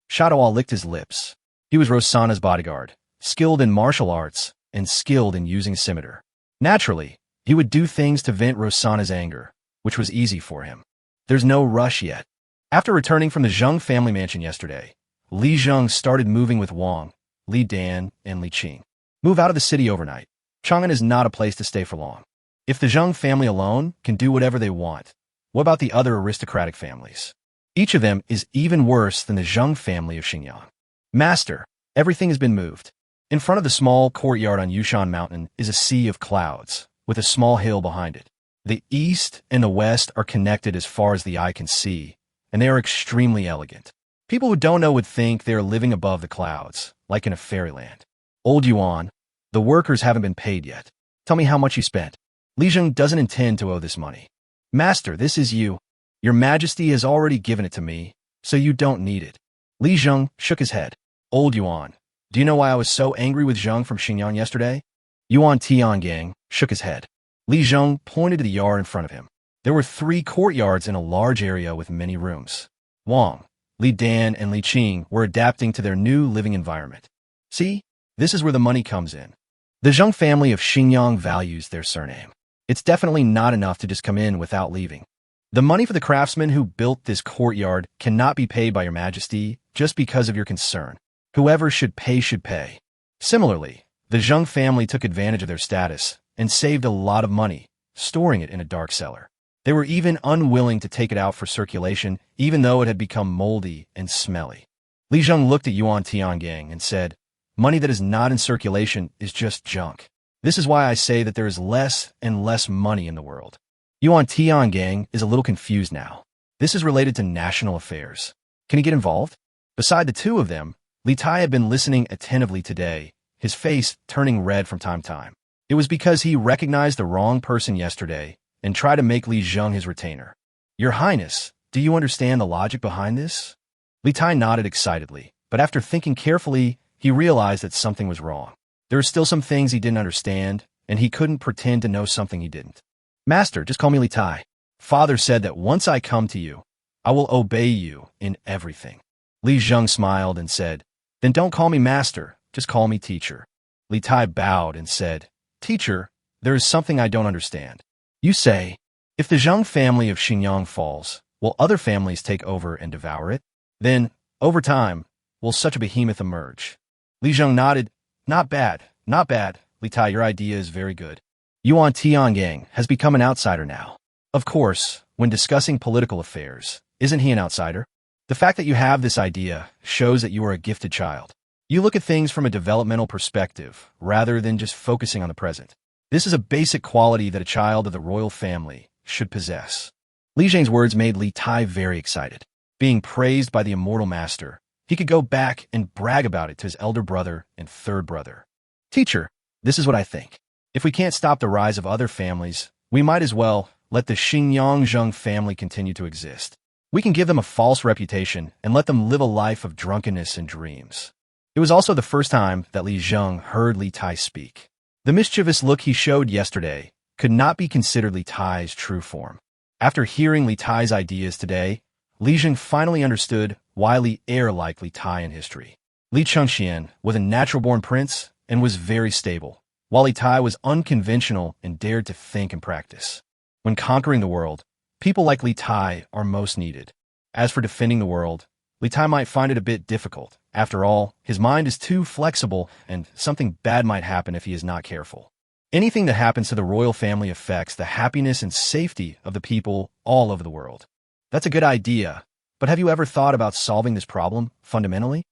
Shadowal licked his lips. He was Rosanna's bodyguard, skilled in martial arts and skilled in using a scimitar. Naturally, he would do things to vent Rosanna's anger, which was easy for him. There's no rush yet. After returning from the Zheng family mansion yesterday, Li Zheng started moving with Wang, Li Dan, and Li Qing. Move out of the city overnight. Chang'an is not a place to stay for long. If the Zheng family alone can do whatever they want, what about the other aristocratic families? Each of them is even worse than the Zheng family of Xinjiang. Master, everything has been moved. In front of the small courtyard on Yushan Mountain is a sea of clouds, with a small hill behind it. The east and the west are connected as far as the eye can see, and they are extremely elegant. People who don't know would think they are living above the clouds, like in a fairyland. Old Yuan, the workers haven't been paid yet. Tell me how much you spent. Li Zheng doesn't intend to owe this money. Master, this is you. Your Majesty has already given it to me, so you don't need it. Li Zheng shook his head. Old Yuan, do you know why I was so angry with Zheng from Xinjiang yesterday? Yuan Tiangang shook his head. Li Zheng pointed to the yard in front of him. There were 3 courtyards in a large area with many rooms. Wang, Li Dan, and Li Qing were adapting to their new living environment. See, this is where the money comes in. The Zheng family of Xinjiang values their surname. It's definitely not enough to just come in without leaving. The money for the craftsmen who built this courtyard cannot be paid by your Majesty just because of your concern. Whoever should pay should pay. Similarly, the Zheng family took advantage of their status and saved a lot of money, storing it in a dark cellar. They were even unwilling to take it out for circulation, even though it had become moldy and smelly. Li Zheng looked at Yuan Tiangang and said, money that is not in circulation is just junk. This is why I say that there is less and less money in the world. Yuan Tiangang is a little confused now. This is related to national affairs. Can he get involved? Beside the two of them, Li Tai had been listening attentively today, his face turning red from time to time. It was because he recognized the wrong person yesterday and tried to make Li Zheng his retainer. Your Highness, do you understand the logic behind this? Li Tai nodded excitedly, but after thinking carefully, he realized that something was wrong. There were still some things he didn't understand, and he couldn't pretend to know something he didn't. Master, just call me Li Tai. Father said that once I come to you, I will obey you in everything. Li Zheng smiled and said, then don't call me master, just call me teacher. Li Tai bowed and said, Teacher, there is something I don't understand. You say, if the Zheng family of Xinjiang falls, will other families take over and devour it? Then, over time, will such a behemoth emerge? Li Zheng nodded. Not bad, not bad. Li Tai, your idea is very good. Yuan Tiangang has become an outsider now. Of course, when discussing political affairs, isn't he an outsider? The fact that you have this idea shows that you are a gifted child. You look at things from a developmental perspective, rather than just focusing on the present. This is a basic quality that a child of the royal family should possess. Li Zheng's words made Li Tai very excited. Being praised by the immortal master, he could go back and brag about it to his elder brother and third brother. Teacher, this is what I think. If we can't stop the rise of other families, we might as well let the Xinjiang Zheng family continue to exist. We can give them a false reputation and let them live a life of drunkenness and dreams. It was also the first time that Li Zheng heard Li Tai speak. The mischievous look he showed yesterday could not be considered Li Tai's true form. After hearing Li Tai's ideas today, Li Zheng finally understood why Li Er liked Li Tai in history. Li Chengxian was a natural-born prince and was very stable, while Li Tai was unconventional and dared to think and practice. When conquering the world, people like Li Tai are most needed. As for defending the world, Li Tai might find it a bit difficult. After all, his mind is too flexible and something bad might happen if he is not careful. Anything that happens to the royal family affects the happiness and safety of the people all over the world. That's a good idea, but have you ever thought about solving this problem fundamentally?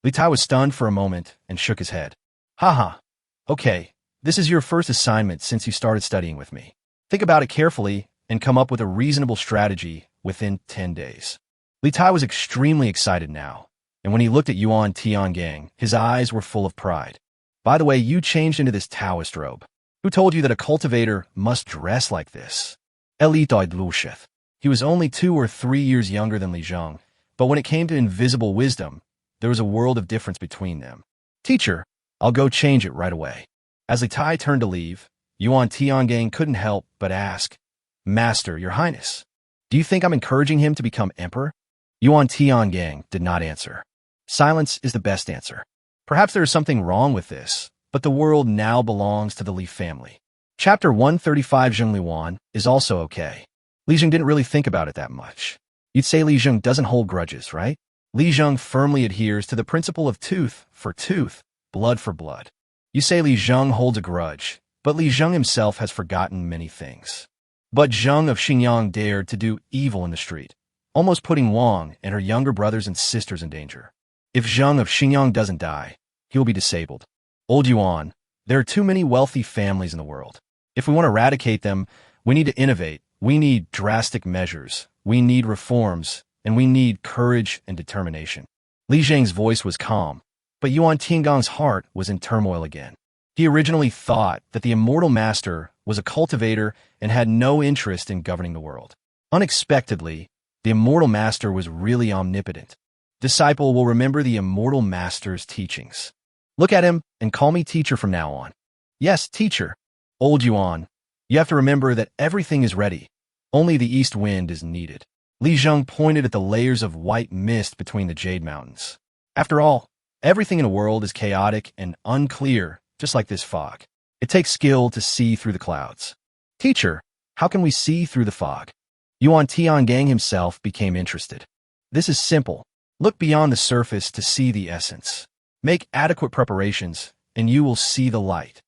Li Tai was stunned for a moment and shook his head. Haha. Okay, this is your first assignment since you started studying with me. Think about it carefully and come up with a reasonable strategy within 10 days. Li Tai was extremely excited now, and when he looked at Yuan Tiangang, his eyes were full of pride. By the way, you changed into this Taoist robe. Who told you that a cultivator must dress like this? Eli died Lusheth. He was only 2 or 3 years younger than Li Zheng, but when it came to invisible wisdom, there was a world of difference between them. Teacher, I'll go change it right away. As Li Tai turned to leave, Yuan Tiangang couldn't help but ask, Master, Your Highness, do you think I'm encouraging him to become emperor? Yuan Tiangang did not answer. Silence is the best answer. Perhaps there is something wrong with this, but the world now belongs to the Li family. Chapter 135 Zhenguan is also okay. Li Zheng didn't really think about it that much. You'd say Li Zheng doesn't hold grudges, right? Li Zheng firmly adheres to the principle of tooth for tooth, blood for blood. You say Li Zheng holds a grudge, but Li Zheng himself has forgotten many things. But Zheng of Xingyang dared to do evil in the street, almost putting Wang and her younger brothers and sisters in danger. If Zheng of Xingyang doesn't die, he will be disabled. Old Yuan, there are too many wealthy families in the world. If we want to eradicate them, we need to innovate. We need drastic measures. We need reforms, and we need courage and determination. Li Zheng's voice was calm, but Yuan Tiangang's heart was in turmoil again. He originally thought that the immortal master was a cultivator and had no interest in governing the world. Unexpectedly, the immortal master was really omnipotent. Disciple will remember the immortal master's teachings. Look at him and call me teacher from now on. Yes, teacher. Old Yuan, you have to remember that everything is ready. Only the east wind is needed. Li Zheng pointed at the layers of white mist between the Jade Mountains. After all, everything in the world is chaotic and unclear, just like this fog. It takes skill to see through the clouds. Teacher, how can we see through the fog? Yuan Tiangang himself became interested. This is simple. Look beyond the surface to see the essence. Make adequate preparations, and you will see the light.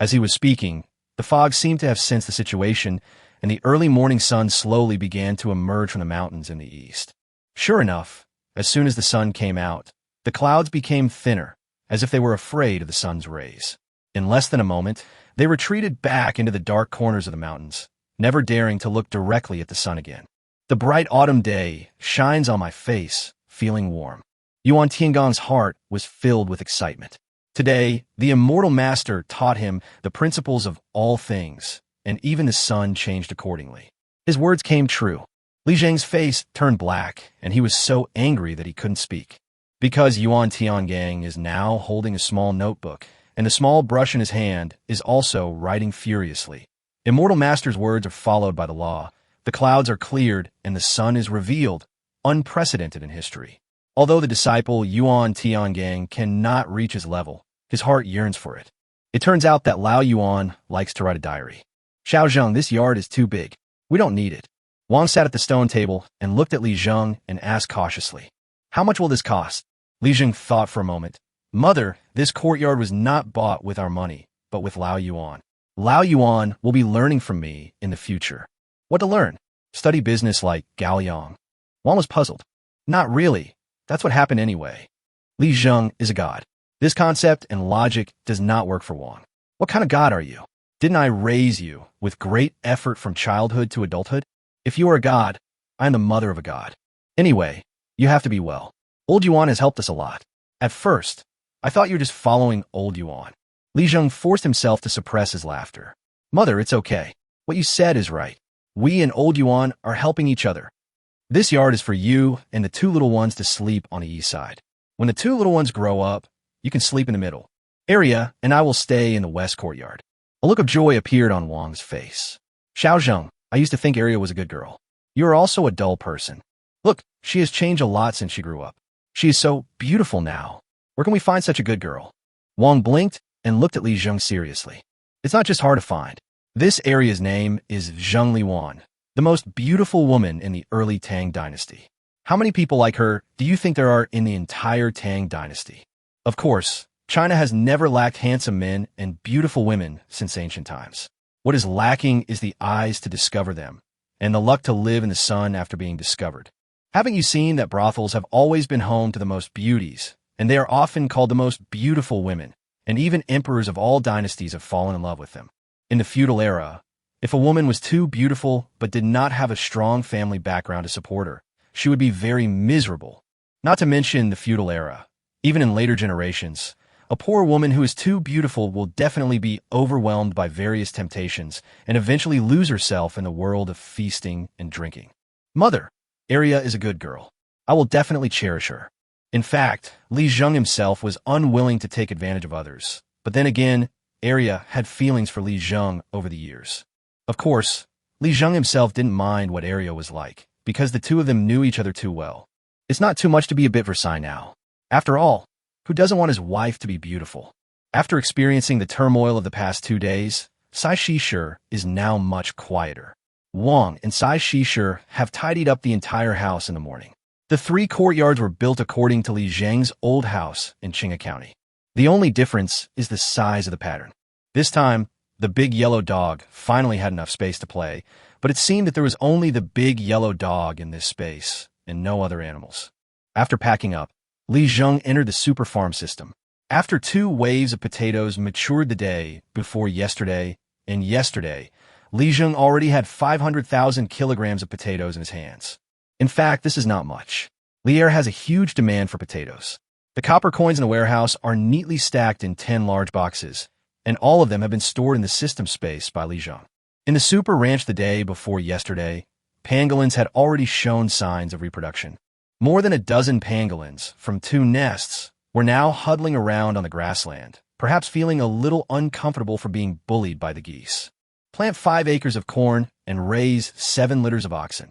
As he was speaking, the fog seemed to have sensed the situation, and the early morning sun slowly began to emerge from the mountains in the east. Sure enough, as soon as the sun came out, the clouds became thinner, as if they were afraid of the sun's rays. In less than a moment, they retreated back into the dark corners of the mountains, never daring to look directly at the sun again. The bright autumn day shines on my face, feeling warm. Yuan Tiangang's heart was filled with excitement. Today, the immortal master taught him the principles of all things, and even the sun changed accordingly. His words came true. Li Zheng's face turned black, and he was so angry that he couldn't speak. Because Yuan Tiangang is now holding a small notebook, and the small brush in his hand is also writing furiously. Immortal Master's words are followed by the law. The clouds are cleared, and the sun is revealed, unprecedented in history. Although the disciple Yuan Tiangang cannot reach his level, his heart yearns for it. It turns out that Lao Yuan likes to write a diary. Xiao Zheng, this yard is too big. We don't need it. Wang sat at the stone table and looked at Li Zheng and asked cautiously, How much will this cost? Li Zheng thought for a moment. Mother, this courtyard was not bought with our money, but with Lao Yuan. Lao Yuan will be learning from me in the future. What to learn? Study business like Gao Yang. Wang was puzzled. Not really. That's what happened anyway. Li Zheng is a god. This concept and logic does not work for Wang. What kind of god are you? Didn't I raise you with great effort from childhood to adulthood? If you are a god, I am the mother of a god. Anyway, you have to be well. Old Yuan has helped us a lot. At first, I thought you were just following old Yuan. Li Zheng forced himself to suppress his laughter. Mother, it's okay. What you said is right. We and old Yuan are helping each other. This yard is for you and the 2 little ones to sleep on the east side. When the 2 little ones grow up, You can sleep in the middle area, and I will stay in the west courtyard. A look of joy appeared on Wang's face. Xiaozheng, I used to think Area was a good girl. You are also a dull person. Look, she has changed a lot since she grew up. She is so beautiful now. Where can we find such a good girl? Wang blinked and looked at Li Zheng seriously. It's not just hard to find. This area's name is Zheng Liwan, the most beautiful woman in the early Tang dynasty. How many people like her do you think there are in the entire Tang dynasty? Of course, China has never lacked handsome men and beautiful women since ancient times. What is lacking is the eyes to discover them, and the luck to live in the sun after being discovered. Haven't you seen that brothels have always been home to the most beauties, and they are often called the most beautiful women, and even emperors of all dynasties have fallen in love with them. In the feudal era, if a woman was too beautiful but did not have a strong family background to support her, she would be very miserable. Not to mention the feudal era. Even in later generations, a poor woman who is too beautiful will definitely be overwhelmed by various temptations and eventually lose herself in the world of feasting and drinking. Mother, Area is a good girl. I will definitely cherish her. In fact, Li Zheng himself was unwilling to take advantage of others. But then again, Area had feelings for Li Zheng over the years. Of course, Li Zheng himself didn't mind what Area was like, because the two of them knew each other too well. It's not too much to be a bit Versailles now. After all, who doesn't want his wife to be beautiful? After experiencing the turmoil of the past 2 days, Sai Shishir is now much quieter. Wang and Sai Shishir have tidied up the entire house in the morning. The 3 courtyards were built according to Li Zheng's old house in Qinghe County. The only difference is the size of the pattern. This time, the big yellow dog finally had enough space to play, but it seemed that there was only the big yellow dog in this space and no other animals. After packing up, Li Zheng entered the super farm system. After 2 waves of potatoes matured the day before yesterday, and yesterday, Li Zheng already had 500,000 kilograms of potatoes in his hands. In fact, this is not much. Lier has a huge demand for potatoes. The copper coins in the warehouse are neatly stacked in 10 large boxes, and all of them have been stored in the system space by Li Zheng. In the super ranch the day before yesterday, pangolins had already shown signs of reproduction. More than a dozen pangolins from 2 nests were now huddling around on the grassland, perhaps feeling a little uncomfortable for being bullied by the geese. Plant 5 acres of corn and raise 7 litters of oxen.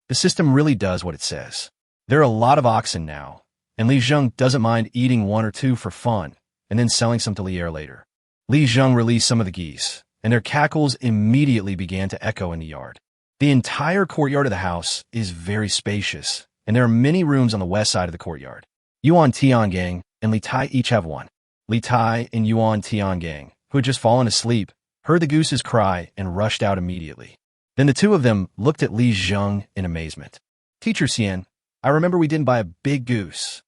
The system really does what it says. There are a lot of oxen now, and Li Zheng doesn't mind eating 1 or 2 for fun and then selling some to Lier later. Li Zheng released some of the geese, and their cackles immediately began to echo in the yard. The entire courtyard of the house is very spacious, and there are many rooms on the west side of the courtyard. Yuan Tiangang and Li Tai each have one. Li Tai and Yuan Tiangang, who had just fallen asleep, heard the goose's cry and rushed out immediately. Then the 2 of them looked at Li Zheng in amazement. Teacher Xian, I remember we didn't buy a big goose.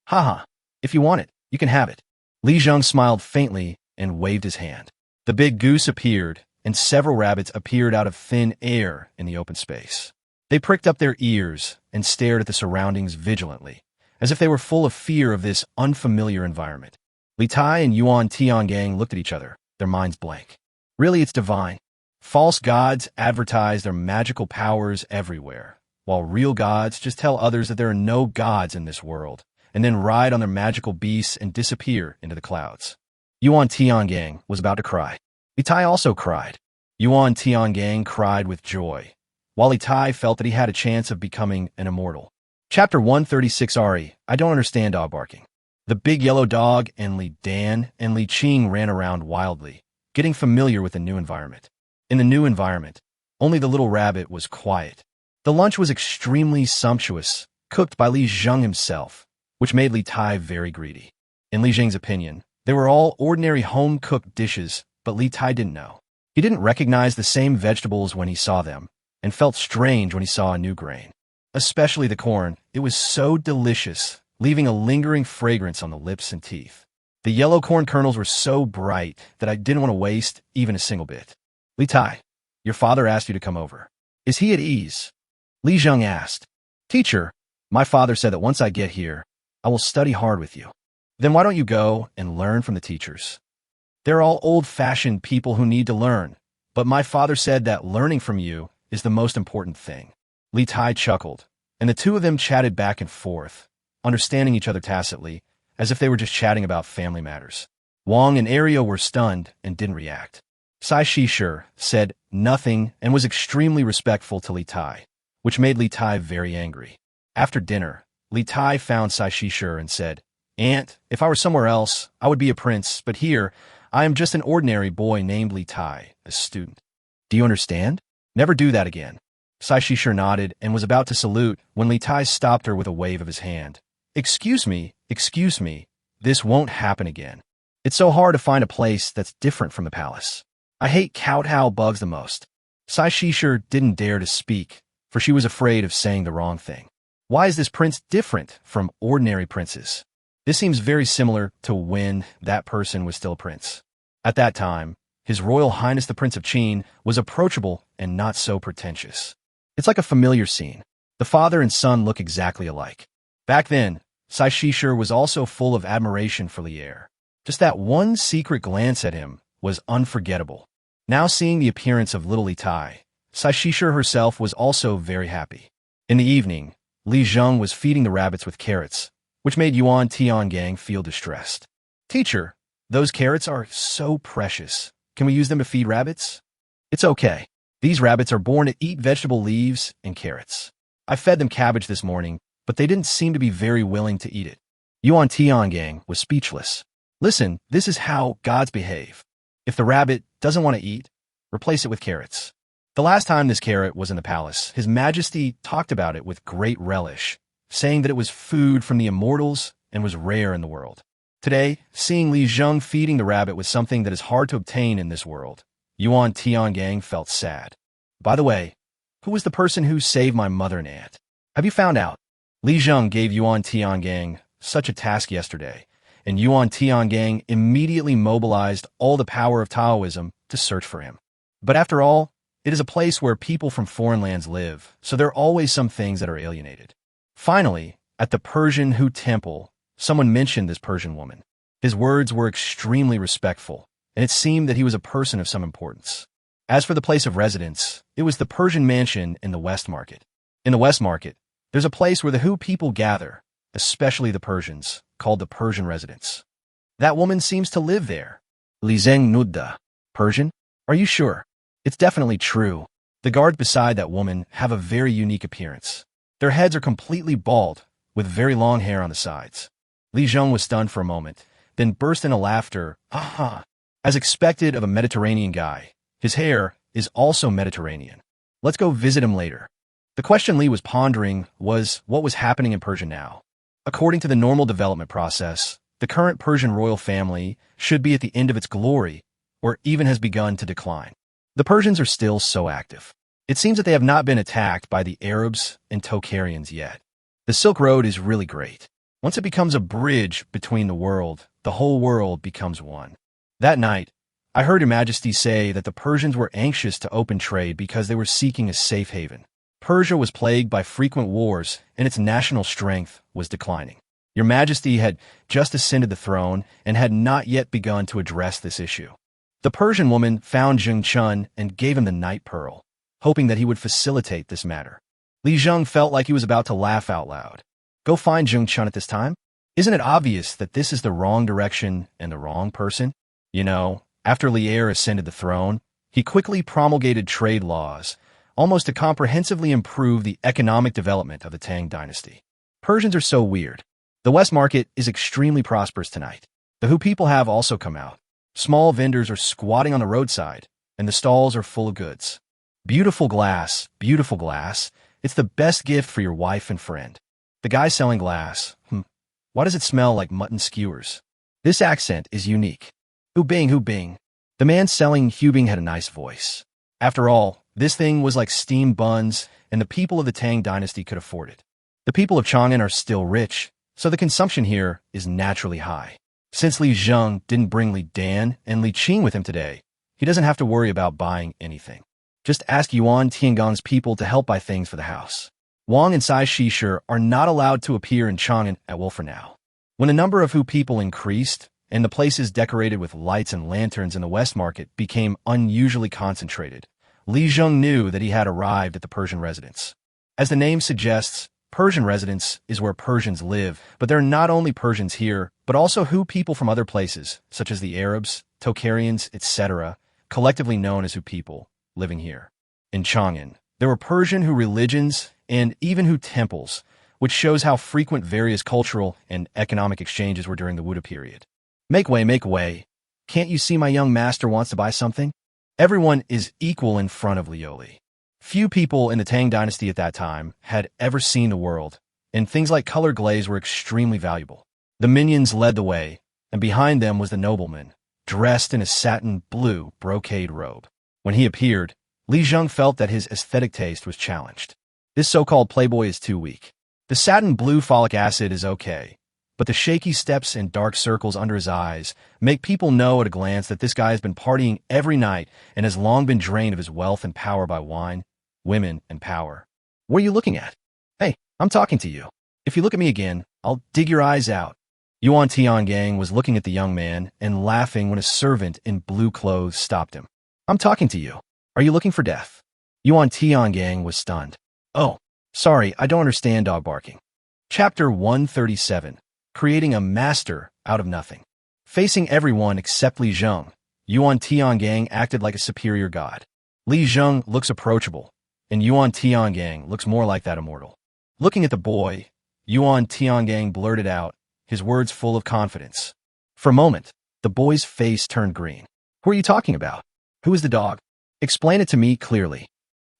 Haha, if you want it, you can have it. Li Zheng smiled faintly and waved his hand. The big goose appeared, and several rabbits appeared out of thin air in the open space. They pricked up their ears and stared at the surroundings vigilantly, as if they were full of fear of this unfamiliar environment. Li Tai and Yuan Tiangang looked at each other, their minds blank. Really, it's divine. False gods advertise their magical powers everywhere, while real gods just tell others that there are no gods in this world, and then ride on their magical beasts and disappear into the clouds. Yuan Tiangang was about to cry. Li Tai also cried. Yuan Tiangang cried with joy, while Li Tai felt that he had a chance of becoming an immortal. Chapter 136 Ari, I don't understand dog barking. The big yellow dog and Li Dan and Li Qing ran around wildly, getting familiar with the new environment. In the new environment, only the little rabbit was quiet. The lunch was extremely sumptuous, cooked by Li Zheng himself, which made Li Tai very greedy. In Li Zheng's opinion, they were all ordinary home-cooked dishes, but Li Tai didn't know. He didn't recognize the same vegetables when he saw them, and felt strange when he saw a new grain. Especially the corn, it was so delicious, leaving a lingering fragrance on the lips and teeth. The yellow corn kernels were so bright that I didn't want to waste even a single bit. Li Tai, your father asked you to come over. Is he at ease? Li Zheng asked. Teacher, my father said that once I get here, I will study hard with you. Then why don't you go and learn from the teachers? They're all old-fashioned people who need to learn, but my father said that learning from you is the most important thing. Li Tai chuckled, and the 2 of them chatted back and forth, understanding each other tacitly, as if they were just chatting about family matters. Wang and Ario were stunned and didn't react. Sai Shishir said nothing and was extremely respectful to Li Tai, which made Li Tai very angry. After dinner, Li Tai found Sai Shishir and said, "Aunt, if I were somewhere else, I would be a prince, but here, I am just an ordinary boy named Li Tai, a student. Do you understand? Never do that again." Sai Shishir nodded and was about to salute when Li Tai stopped her with a wave of his hand. Excuse me, this won't happen again. It's so hard to find a place that's different from the palace. I hate kowtow bugs the most." Sai Shishir didn't dare to speak, for she was afraid of saying the wrong thing. Why is this prince different from ordinary princes? This seems very similar to when that person was still a prince. At that time, His Royal Highness the Prince of Qin was approachable and not so pretentious. It's like a familiar scene. The father and son look exactly alike. Back then, Sai Shishir was also full of admiration for Lier. Just that one secret glance at him was unforgettable. Now seeing the appearance of little Li Tai, Sai Shishir herself was also very happy. In the evening, Li Zheng was feeding the rabbits with carrots, which made Yuan Tiangang feel distressed. "Teacher, those carrots are so precious. Can we use them to feed rabbits?" "It's okay. These rabbits are born to eat vegetable leaves and carrots. I fed them cabbage this morning, but they didn't seem to be very willing to eat it." Yuan Tiangang was speechless. "Listen, this is how gods behave. If the rabbit doesn't want to eat, replace it with carrots." The last time this carrot was in the palace, His Majesty talked about it with great relish, saying that it was food from the immortals and was rare in the world. Today, seeing Li Zheng feeding the rabbit was something that is hard to obtain in this world, Yuan Tiangang felt sad. "By the way, who was the person who saved my mother and aunt? Have you found out?" Li Zheng gave Yuan Tiangang such a task yesterday, and Yuan Tiangang immediately mobilized all the power of Taoism to search for him. But after all, it is a place where people from foreign lands live, so there are always some things that are alienated. Finally, at the Persian Hu Temple, someone mentioned this Persian woman. His words were extremely respectful, and it seemed that he was a person of some importance. As for the place of residence, it was the Persian mansion in the West Market. In the West Market, there's a place where the Hu people gather, especially the Persians, called the Persian residence. "That woman seems to live there." Li Zheng Nudda. "Persian? Are you sure?" "It's definitely true. The guards beside that woman have a very unique appearance. Their heads are completely bald, with very long hair on the sides." Li Zheng was stunned for a moment, then burst into laughter. "Aha!" As expected of a Mediterranean guy, his hair is also Mediterranean. "Let's go visit him later." The question Li was pondering was what was happening in Persia now. According to the normal development process, the current Persian royal family should be at the end of its glory, or even has begun to decline. The Persians are still so active. It seems that they have not been attacked by the Arabs and Tocharians yet. The Silk Road is really great. Once it becomes a bridge between the world, the whole world becomes one. That night, I heard Your Majesty say that the Persians were anxious to open trade because they were seeking a safe haven. Persia was plagued by frequent wars, and its national strength was declining. Your Majesty had just ascended the throne and had not yet begun to address this issue. The Persian woman found Zheng Chun and gave him the night pearl, hoping that he would facilitate this matter. Li Zheng felt like he was about to laugh out loud. Go find Zheng Chun at this time? Isn't it obvious that this is the wrong direction and the wrong person? You know, after Lier ascended the throne, he quickly promulgated trade laws, almost to comprehensively improve the economic development of the Tang dynasty. Persians are so weird. The West Market is extremely prosperous tonight. The Hu people have also come out. Small vendors are squatting on the roadside, and the stalls are full of goods. Beautiful glass, it's the best gift for your wife and friend. The guy selling glass, why does it smell like mutton skewers? This accent is unique. Hu Bing. The man selling Hubing had a nice voice. After all, this thing was like steamed buns, and the people of the Tang dynasty could afford it. The people of Chang'an are still rich, so the consumption here is naturally high. Since Li Zheng didn't bring Li Dan and Li Qing with him today, he doesn't have to worry about buying anything. Just ask Yuan Tiangang's people to help buy things for the house. Wang and Sai Shishir are not allowed to appear in Chang'an at will for now. When the number of Hu people increased, and the places decorated with lights and lanterns in the West Market became unusually concentrated, Li Zheng knew that he had arrived at the Persian residence. As the name suggests, Persian residence is where Persians live, but there are not only Persians here, but also Hu people from other places, such as the Arabs, Tocharians, etc., collectively known as Hu people, living here. In Chang'an, there were Persian Hu religions and even Hu temples, which shows how frequent various cultural and economic exchanges were during the Wuda period. Make way, make way. Can't you see my young master wants to buy something? Everyone is equal in front of Lioli. Few people in the Tang dynasty at that time had ever seen the world, and things like color glaze were extremely valuable. The minions led the way, and behind them was the nobleman, dressed in a satin blue brocade robe. When he appeared, Li Zheng felt that his aesthetic taste was challenged. This so-called playboy is too weak. The satin blue folic acid is okay, but the shaky steps and dark circles under his eyes make people know at a glance that this guy has been partying every night and has long been drained of his wealth and power by wine, women, and power. What are you looking at? Hey, I'm talking to you. If you look at me again, I'll dig your eyes out. Yuan Tiangang was looking at the young man and laughing when a servant in blue clothes stopped him. I'm talking to you. Are you looking for death? Yuan Tiangang was stunned. Oh, sorry, I don't understand dog barking. Chapter 137. Creating a master out of nothing. Facing everyone except Li Zheng, Yuan Tiangang acted like a superior god. Li Zheng looks approachable, and Yuan Tiangang looks more like that immortal. Looking at the boy, Yuan Tiangang blurted out, his words full of confidence. For a moment, the boy's face turned green. Who are you talking about? Who is the dog? Explain it to me clearly.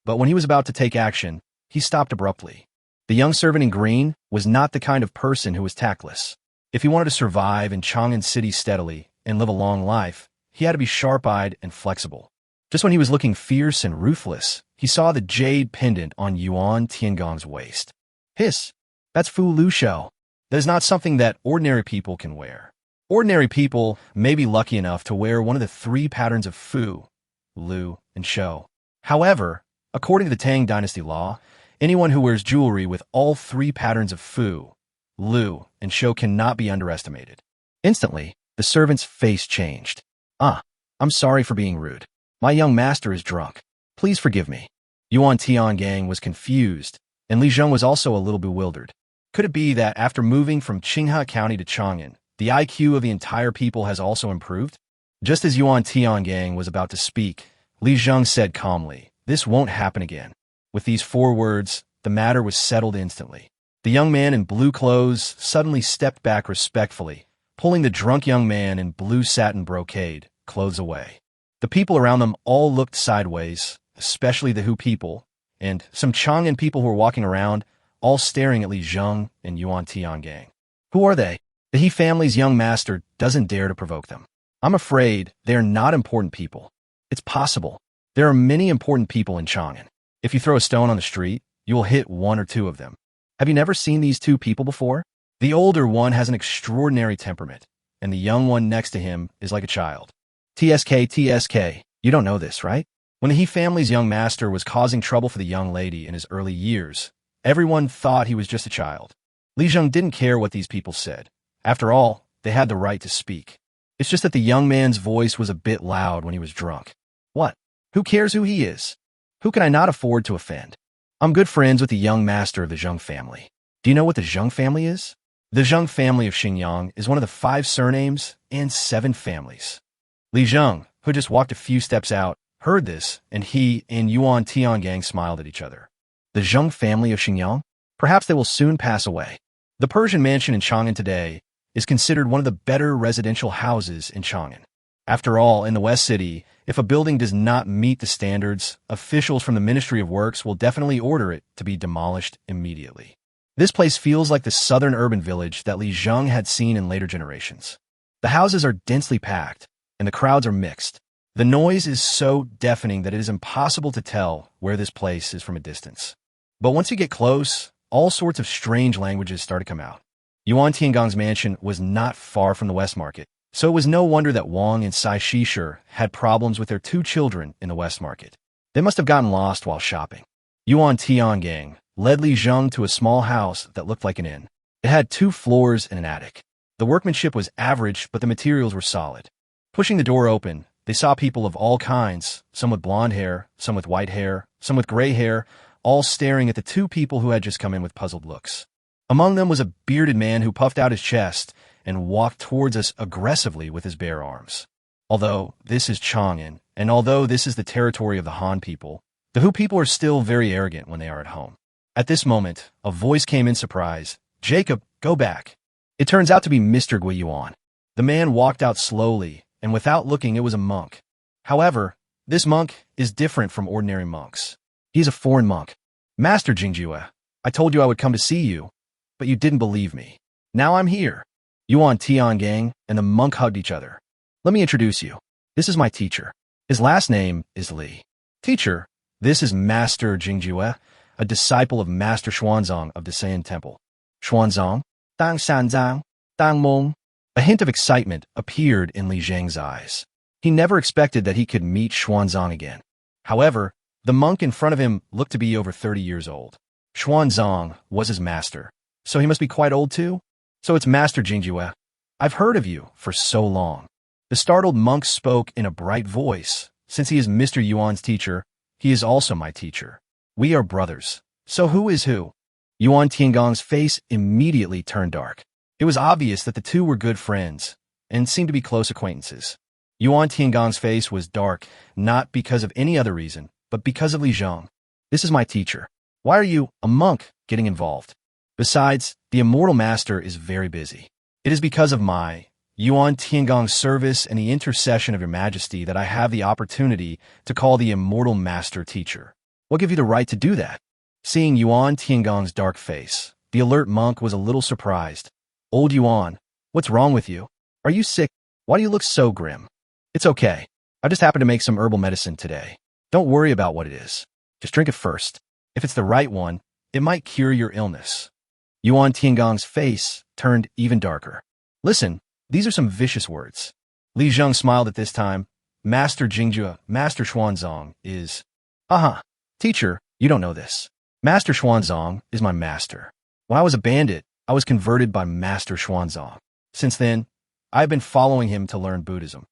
But when he was about to take action, he stopped abruptly. The young servant in green was not the kind of person who was tactless. If he wanted to survive in Chang'an City steadily and live a long life, he had to be sharp-eyed and flexible. Just when he was looking fierce and ruthless, he saw the jade pendant on Yuan Tiangang's waist. Hiss! That's Fu Lu Shou. That is not something that ordinary people can wear. Ordinary people may be lucky enough to wear one of the 3 patterns of Fu, Lu, and Shou. However, according to the Tang dynasty law, anyone who wears jewelry with all 3 patterns of Fu, Lu, and Shou cannot be underestimated. Instantly, the servant's face changed. I'm sorry for being rude. My young master is drunk. Please forgive me. Yuan Tiangang was confused, and Li Zheng was also a little bewildered. Could it be that after moving from Qinghe County to Chang'an, the IQ of the entire people has also improved? Just as Yuan Tiangang was about to speak, Li Zheng said calmly, "This won't happen again." With these 4 words, the matter was settled instantly. The young man in blue clothes suddenly stepped back respectfully, pulling the drunk young man in blue satin brocade clothes away. The people around them all looked sideways, especially the Hu people, and some Chang'an people who were walking around, all staring at Li Zheng and Yuan Tiangang. Who are they? The He family's young master doesn't dare to provoke them. I'm afraid they are not important people. It's possible. There are many important people in Chang'an. If you throw a stone on the street, you will hit 1 or 2 of them. Have you never seen these 2 people before? The older one has an extraordinary temperament, and the young one next to him is like a child. TSK, you don't know this, right? When the He family's young master was causing trouble for the young lady in his early years, everyone thought he was just a child. Li Zheng didn't care what these people said. After all, they had the right to speak. It's just that the young man's voice was a bit loud when he was drunk. What? Who cares who he is? Who can I not afford to offend? I'm good friends with the young master of the Zheng family. Do you know what the Zheng family is? The Zheng family of Xinjiang is one of the 5 surnames and 7 families. Li Zheng, who just walked a few steps out, heard this, and he and Yuan Tiangang smiled at each other. The Zheng family of Xinjiang? Perhaps they will soon pass away. The Persian mansion in Chang'an today is considered one of the better residential houses in Chang'an. After all, in the West City, if a building does not meet the standards, officials from the Ministry of Works will definitely order it to be demolished immediately. This place feels like the southern urban village that Li Zheng had seen in later generations. The houses are densely packed, and the crowds are mixed. The noise is so deafening that it is impossible to tell where this place is from a distance. But once you get close, all sorts of strange languages start to come out. Yuan Tiangang's mansion was not far from the West Market, so it was no wonder that Wang and Sai Shishir had problems with their 2 children in the West Market. They must have gotten lost while shopping. Yuan Tiangang led Li Zheng to a small house that looked like an inn. It had 2 floors and an attic. The workmanship was average, but the materials were solid. Pushing the door open, they saw people of all kinds, some with blonde hair, some with white hair, some with gray hair, all staring at the two people who had just come in with puzzled looks. Among them was a bearded man who puffed out his chest and walked towards us aggressively with his bare arms. Although this is Chang'an, and although this is the territory of the Han people, the Hu people are still very arrogant when they are at home. At this moment, a voice came in surprise. "Jacob, go back." It turns out to be Mr. Guiyuan. The man walked out slowly, and without looking, it was a monk. However, this monk is different from ordinary monks. He is a foreign monk. "Master Jingjue, I told you I would come to see you, but you didn't believe me. Now I'm here." Yuan Tiangang and the monk hugged each other. "Let me introduce you. This is my teacher. His last name is Li." "Teacher, this is Master Jingjue, a disciple of Master Xuanzang of the Saiyan Temple." "Xuanzang? Dang Sanzang? Dang Mong?" A hint of excitement appeared in Li Zhang's eyes. He never expected that he could meet Xuanzang again. However, the monk in front of him looked to be over 30 years old. Xuanzang was his master, so he must be quite old too? "So it's Master Jingjue. I've heard of you for so long." The startled monk spoke in a bright voice. "Since he is Mr. Yuan's teacher, he is also my teacher. We are brothers. So who is who?" Yuan Tiangong's face immediately turned dark. It was obvious that the two were good friends and seemed to be close acquaintances. Yuan Tiangong's face was dark, not because of any other reason, but because of Li Zhang. "This is my teacher. Why are you, a monk, getting involved? Besides, the immortal master is very busy. It is because of my Yuan Tiangong's service and the intercession of your majesty that I have the opportunity to call the immortal master teacher. What gave you the right to do that?" Seeing Yuan Tiangong's dark face, the alert monk was a little surprised. "Old Yuan, what's wrong with you? Are you sick? Why do you look so grim?" "It's okay. I just happened to make some herbal medicine today. Don't worry about what it is. Just drink it first. If it's the right one, it might cure your illness." Yuan Tiangong's face turned even darker. "Listen, these are some vicious words." Li Zhang smiled at this time. "Master Jingjue, Master Xuanzang is..." "Haha, teacher, you don't know this. Master Xuanzang is my master. When I was a bandit, I was converted by Master Xuanzang. Since then, I have been following him to learn Buddhism.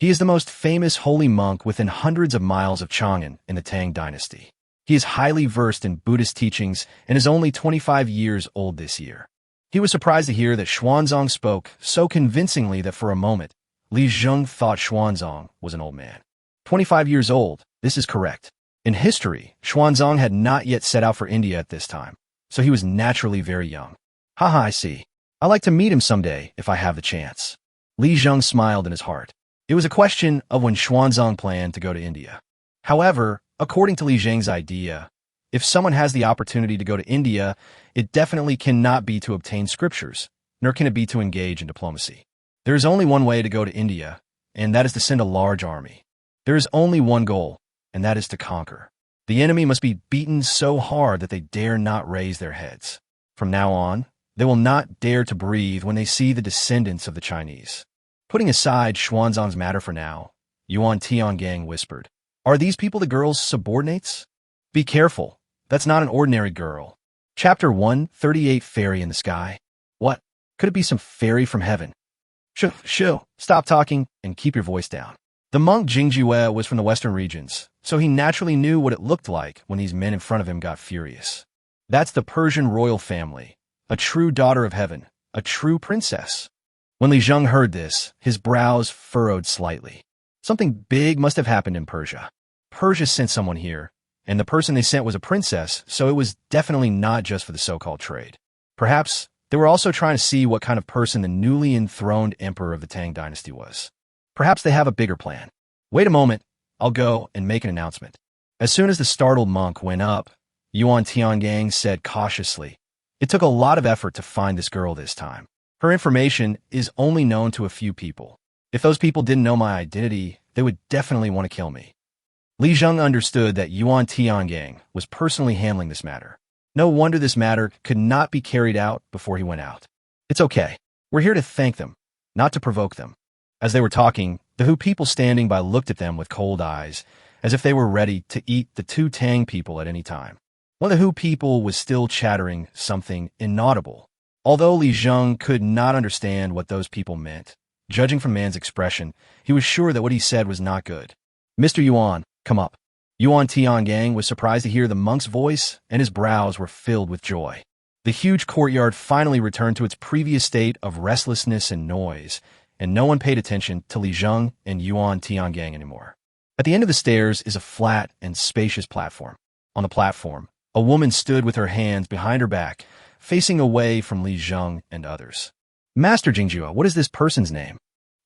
He is the most famous holy monk within hundreds of miles of Chang'an in the Tang dynasty. He is highly versed in Buddhist teachings and is only 25 years old this year." He was surprised to hear that Xuanzang spoke so convincingly that for a moment, Li Zhang thought Xuanzang was an old man. 25 years old, this is correct. In history, Xuanzang had not yet set out for India at this time, so he was naturally very young. "Haha, I see. I'd like to meet him someday if I have the chance." Li Zhang smiled in his heart. It was a question of when Xuanzang planned to go to India. However, according to Li Zhang's idea, if someone has the opportunity to go to India, it definitely cannot be to obtain scriptures, nor can it be to engage in diplomacy. There is only one way to go to India, and that is to send a large army. There is only one goal, and that is to conquer. The enemy must be beaten so hard that they dare not raise their heads. From now on, they will not dare to breathe when they see the descendants of the Chinese. Putting aside Xuanzang's matter for now, Yuan Tiangang whispered, "Are these people the girl's subordinates? Be careful. That's not an ordinary girl." Chapter 138, Fairy in the Sky. What? Could it be some fairy from heaven? Shoo, stop talking and keep your voice down. The monk Jingjue was from the western regions, so he naturally knew what it looked like when these men in front of him got furious. That's the Persian royal family, a true daughter of heaven, a true princess. When Li Zhang heard this, his brows furrowed slightly. Something big must have happened in Persia. Persia sent someone here, and the person they sent was a princess, so it was definitely not just for the so-called trade. Perhaps they were also trying to see what kind of person the newly enthroned emperor of the Tang dynasty was. Perhaps they have a bigger plan. Wait a moment, I'll go and make an announcement. As soon as the startled monk went up, Yuan Tiangang said cautiously, "It took a lot of effort to find this girl this time. Her information is only known to a few people. If those people didn't know my identity, they would definitely want to kill me." Li Zhang understood that Yuan Tiangang was personally handling this matter. No wonder this matter could not be carried out before he went out. "It's okay. We're here to thank them, not to provoke them." As they were talking, the Hu people standing by looked at them with cold eyes, as if they were ready to eat the two Tang people at any time. One of the Hu people was still chattering something inaudible. Although Li Zhang could not understand what those people meant, judging from man's expression, he was sure that what he said was not good. "Mr. Yuan, come up." Yuan Tiangang was surprised to hear the monk's voice, and his brows were filled with joy. The huge courtyard finally returned to its previous state of restlessness and noise, and no one paid attention to Li Zheng and Yuan Tiangang anymore. At the end of the stairs is a flat and spacious platform. On the platform, a woman stood with her hands behind her back, facing away from Li Zheng and others. Master Jingjua, what is this person's name?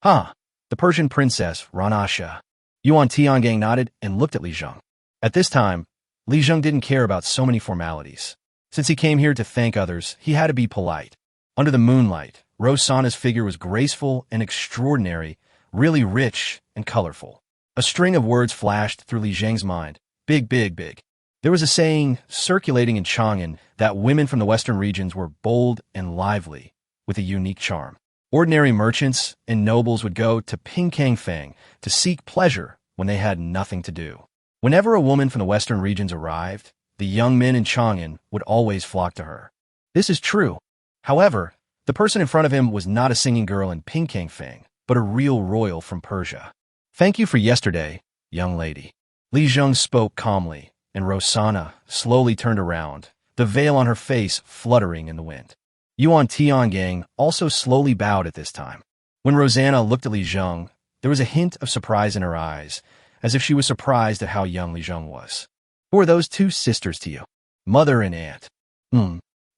Huh, the Persian princess, Ranasha. Yuan Tiangang nodded and looked at Li Zheng. At this time, Li Zheng didn't care about so many formalities. Since he came here to thank others, he had to be polite. Under the moonlight, Rosanna's figure was graceful and extraordinary, really rich and colorful. A string of words flashed through Li Zheng's mind. Big, big, big. There was a saying circulating in Chang'an that women from the western regions were bold and lively, with a unique charm. Ordinary merchants and nobles would go to Qinghe to seek pleasure when they had nothing to do. Whenever a woman from the western regions arrived, the young men in Chang'an would always flock to her. This is true. However, the person in front of him was not a singing girl in Qinghe, but a real royal from Persia. Thank you for yesterday, young lady. Li Zheng spoke calmly, and Rosanna slowly turned around, the veil on her face fluttering in the wind. Yuan Tiangang also slowly bowed at this time. When Rosanna looked at Li Zheng, there was a hint of surprise in her eyes, as if she was surprised at how young Li Zheng was. Who are those two sisters to you? Mother and aunt.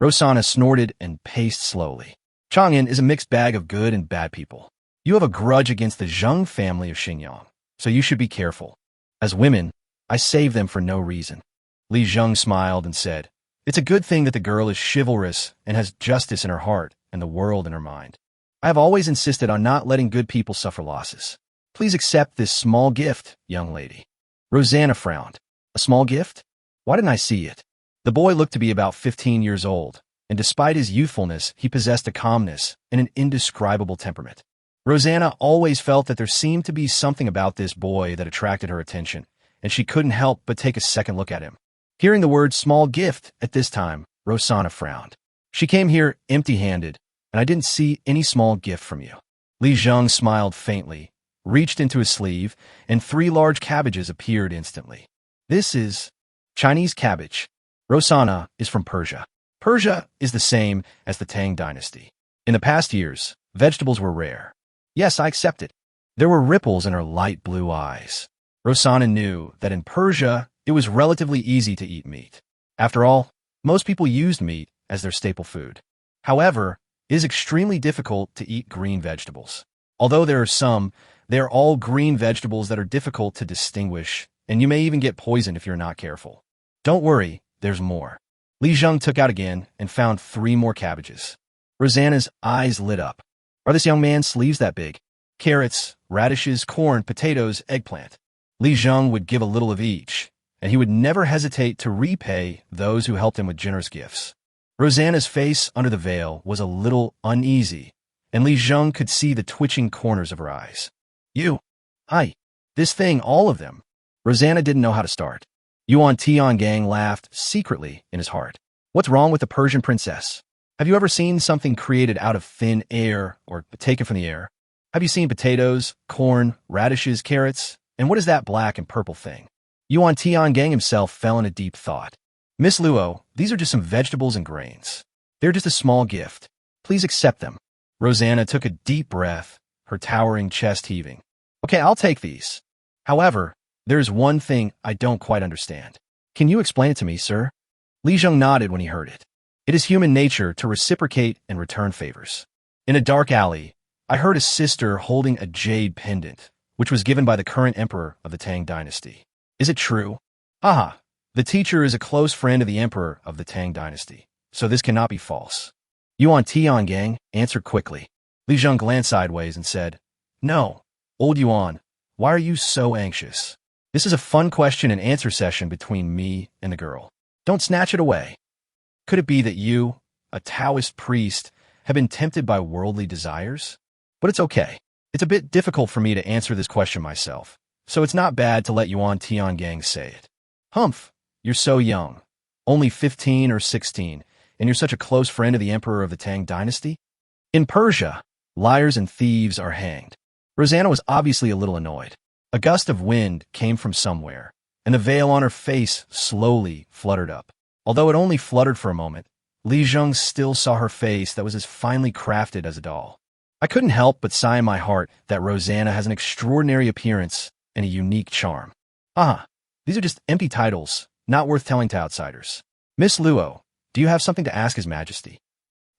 Rosanna snorted and paced slowly. Chang'an is a mixed bag of good and bad people. You have a grudge against the Zheng family of Xinjiang, so you should be careful. As women, I save them for no reason. Li Zheng smiled and said, It's a good thing that the girl is chivalrous and has justice in her heart and the world in her mind. I have always insisted on not letting good people suffer losses. Please accept this small gift, young lady. Rosanna frowned. A small gift? Why didn't I see it? The boy looked to be about 15 years old, and despite his youthfulness, he possessed a calmness and an indescribable temperament. Rosanna always felt that there seemed to be something about this boy that attracted her attention, and she couldn't help but take a second look at him. Hearing the word small gift at this time, Rosanna frowned. She came here empty-handed, and I didn't see any small gift from you. Li Zheng smiled faintly, reached into his sleeve, and 3 large cabbages appeared instantly. This is Chinese cabbage. Rosanna is from Persia. Persia is the same as the Tang dynasty. In the past years, vegetables were rare. Yes, I accept it. There were ripples in her light blue eyes. Rosanna knew that in Persia, it was relatively easy to eat meat. After all, most people used meat as their staple food. However, it is extremely difficult to eat green vegetables. Although there are some, they are all green vegetables that are difficult to distinguish, and you may even get poisoned if you're not careful. Don't worry, there's more. Li Zheng took out again and found 3 more cabbages. Rosanna's eyes lit up. Are this young man's sleeves that big? Carrots, radishes, corn, potatoes, eggplant. Li Zheng would give a little of each, and he would never hesitate to repay those who helped him with generous gifts. Rosanna's face under the veil was a little uneasy, and Li Zheng could see the twitching corners of her eyes. Hi, this thing, all of them. Rosanna didn't know how to start. Yuan Tiangang laughed secretly in his heart. What's wrong with the Persian princess? Have you ever seen something created out of thin air or taken from the air? Have you seen potatoes, corn, radishes, carrots? And what is that black and purple thing? Yuan Tiangang himself fell in a deep thought. Miss Luo, these are just some vegetables and grains. They're just a small gift. Please accept them. Rosanna took a deep breath, her towering chest heaving. Okay, I'll take these. However, there's one thing I don't quite understand. Can you explain it to me, sir? Li Zheng nodded when he heard it. It is human nature to reciprocate and return favors. In a dark alley, I heard a sister holding a jade pendant, which was given by the current emperor of the Tang dynasty. Is it true? Haha, the teacher is a close friend of the emperor of the Tang dynasty, so this cannot be false. Yuan Tiangang answered quickly. Li Zheng glanced sideways and said, No, old Yuan, why are you so anxious? This is a fun question and answer session between me and the girl. Don't snatch it away. Could it be that you, a Taoist priest, have been tempted by worldly desires? But it's okay. It's a bit difficult for me to answer this question myself, so it's not bad to let Yuan Tiangang say it. Humph, you're so young, only 15 or 16, and you're such a close friend of the emperor of the Tang dynasty? In Persia, liars and thieves are hanged. Rosanna was obviously a little annoyed. A gust of wind came from somewhere, and and the veil on her face slowly fluttered up. Although it only fluttered for a moment, Li Zheng still saw her face that was as finely crafted as a doll. I couldn't help but sigh in my heart that Rosanna has an extraordinary appearance and a unique charm. These are just empty titles, not worth telling to outsiders. Miss Luo, do you have something to ask His Majesty?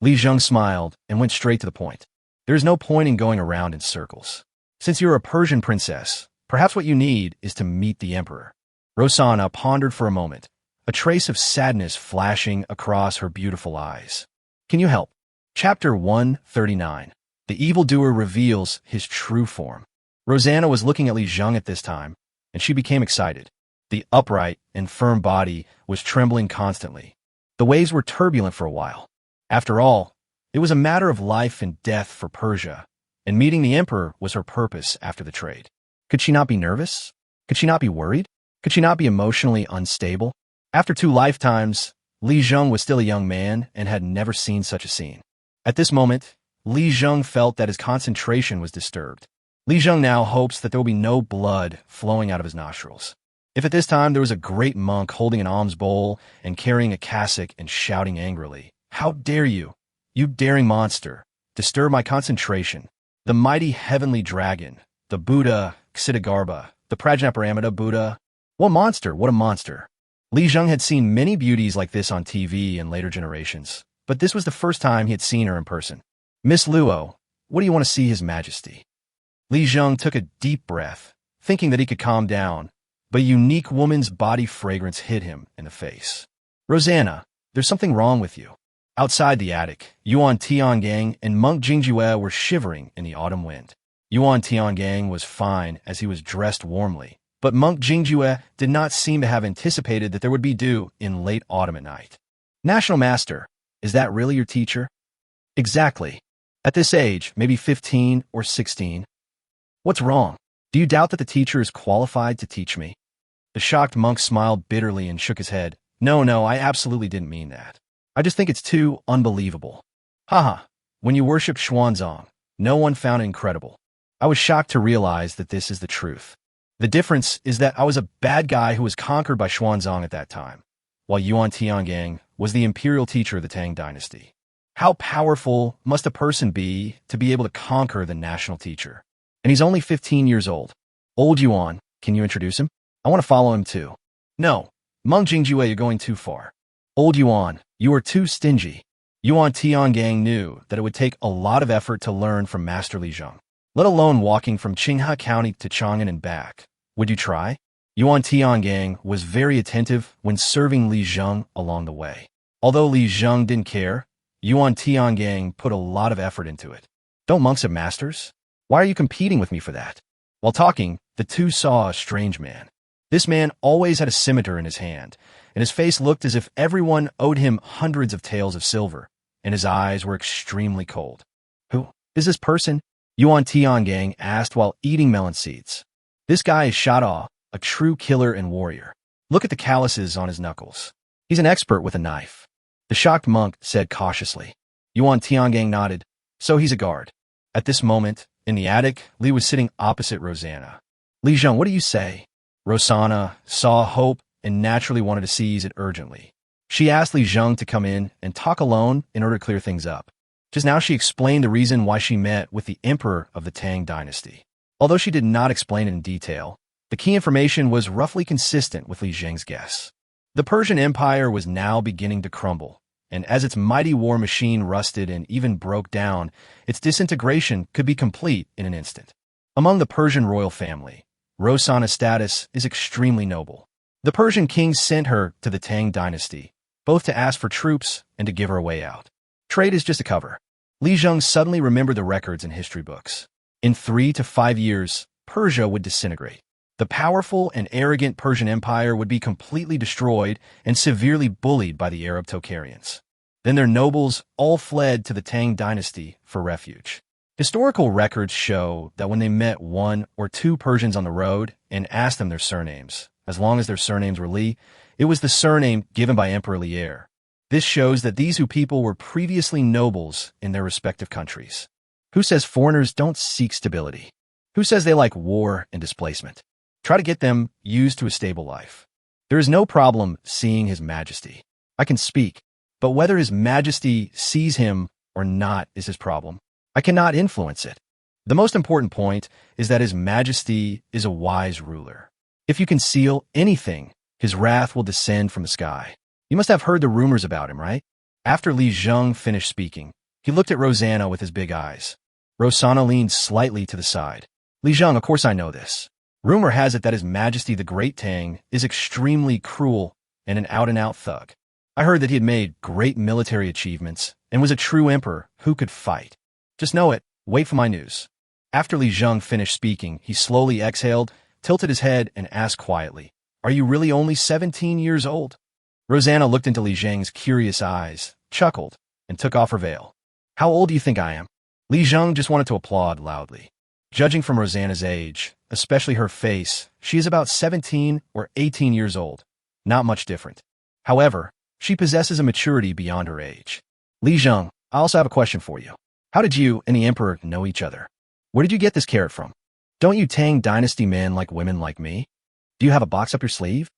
Li Zheng smiled and went straight to the point. There is no point in going around in circles. Since you're a Persian princess, perhaps what you need is to meet the emperor. Rosanna pondered for a moment, a trace of sadness flashing across her beautiful eyes. Can you help? Chapter 139. The evildoer reveals his true form. Rosanna was looking at Li Zheng at this time, and she became excited. The upright and firm body was trembling constantly. The waves were turbulent for a while. After all, it was a matter of life and death for Persia, and meeting the emperor was her purpose after the trade. Could she not be nervous? Could she not be worried? Could she not be emotionally unstable? After 2 lifetimes, Li Zheng was still a young man and had never seen such a scene. At this moment, Li Zheng felt that his concentration was disturbed. Li Zheng now hopes that there will be no blood flowing out of his nostrils. If at this time there was a great monk holding an alms bowl and carrying a cassock and shouting angrily, "How dare you, you daring monster, disturb my concentration? The mighty heavenly dragon, the Buddha, Ksitigarbha, the Prajnaparamita Buddha. What monster, what a monster." Li Zheng had seen many beauties like this on TV in later generations, but this was the first time he had seen her in person. Miss Luo, what do you want to see His Majesty? Li Zheng took a deep breath, thinking that he could calm down, but a unique woman's body fragrance hit him in the face. Rosanna, there's something wrong with you. Outside the attic, Yuan Tiangang and Monk Jingjue were shivering in the autumn wind. Yuan Tiangang was fine as he was dressed warmly, but Monk Jingjue did not seem to have anticipated that there would be dew in late autumn at night. National Master, is that really your teacher? Exactly. At this age, maybe 15 or 16. What's wrong? Do you doubt that the teacher is qualified to teach me? The shocked monk smiled bitterly and shook his head. No, I absolutely didn't mean that. I just think it's too unbelievable. When you worship Xuanzang, no one found it incredible. I was shocked to realize that this is the truth. The difference is that I was a bad guy who was conquered by Xuanzang at that time, while Yuan Tiangang was the imperial teacher of the Tang dynasty. How powerful must a person be to be able to conquer the national teacher? And he's only 15 years old. Old Yuan, can you introduce him? I want to follow him too. No, Meng Jingjue, you're going too far. Old Yuan, you are too stingy. Yuan Tiangang knew that it would take a lot of effort to learn from Master Li Zheng, let alone walking from Qinghe County to Chang'an and back. Would you try? Yuan Tiangang was very attentive when serving Li Zheng along the way. Although Li Zheng didn't care, Yuan Tiangang put a lot of effort into it. Don't monks have masters? Why are you competing with me for that? While talking, the two saw a strange man. This man always had a scimitar in his hand, and his face looked as if everyone owed him hundreds of taels of silver, and his eyes were extremely cold. Who is this person? Yuan Tiangang asked while eating melon seeds. This guy is Shada, a true killer and warrior. Look at the calluses on his knuckles. He's an expert with a knife. The shocked monk said cautiously. Yuan Tiangang nodded. So he's a guard. At this moment, in the attic, Li was sitting opposite Rosanna. Li Zheng, what do you say? Rosanna saw hope and naturally wanted to seize it urgently. She asked Li Zheng to come in and talk alone in order to clear things up. Just now she explained the reason why she met with the emperor of the Tang dynasty. Although she did not explain it in detail, the key information was roughly consistent with Li Zheng's guess. The Persian Empire was now beginning to crumble, and as its mighty war machine rusted and even broke down, its disintegration could be complete in an instant. Among the Persian royal family, Rosanna's status is extremely noble. The Persian king sent her to the Tang dynasty, both to ask for troops and to give her a way out. Trade is just a cover. Li Zheng suddenly remembered the records in history books. In 3 to 5 years, Persia would disintegrate. The powerful and arrogant Persian Empire would be completely destroyed and severely bullied by the Arab Tocharians. Then their nobles all fled to the Tang dynasty for refuge. Historical records show that when they met 1 or 2 Persians on the road and asked them their surnames, as long as their surnames were Li, it was the surname given by Emperor Lier. This shows that these people were previously nobles in their respective countries. Who says foreigners don't seek stability? Who says they like war and displacement? Try to get them used to a stable life. There is no problem seeing His Majesty. I can speak, but whether His Majesty sees him or not is his problem. I cannot influence it. The most important point is that His Majesty is a wise ruler. If you conceal anything, His wrath will descend from the sky. You must have heard the rumors about him, right? After Li Zheng finished speaking, he looked at Rosanna with his big eyes. Rosanna leaned slightly to the side. Li Zheng, of course I know this. Rumor has it that His Majesty the Great Tang is extremely cruel and an out-and-out thug. I heard that he had made great military achievements and was a true emperor who could fight. Just know it. Wait for my news. After Li Zheng finished speaking, he slowly exhaled, tilted his head, and asked quietly, "Are you really only 17 years old?" Rosanna looked into Li Zheng's curious eyes, chuckled, and took off her veil. "How old do you think I am?" Li Zheng just wanted to applaud loudly. Judging from Rosanna's age, especially her face, she is about 17 or 18 years old. Not much different. However, she possesses a maturity beyond her age. Li Zheng, I also have a question for you. How did you and the Emperor know each other? Where did you get this carrot from? Don't you Tang Dynasty men like women like me? Do you have a box up your sleeve?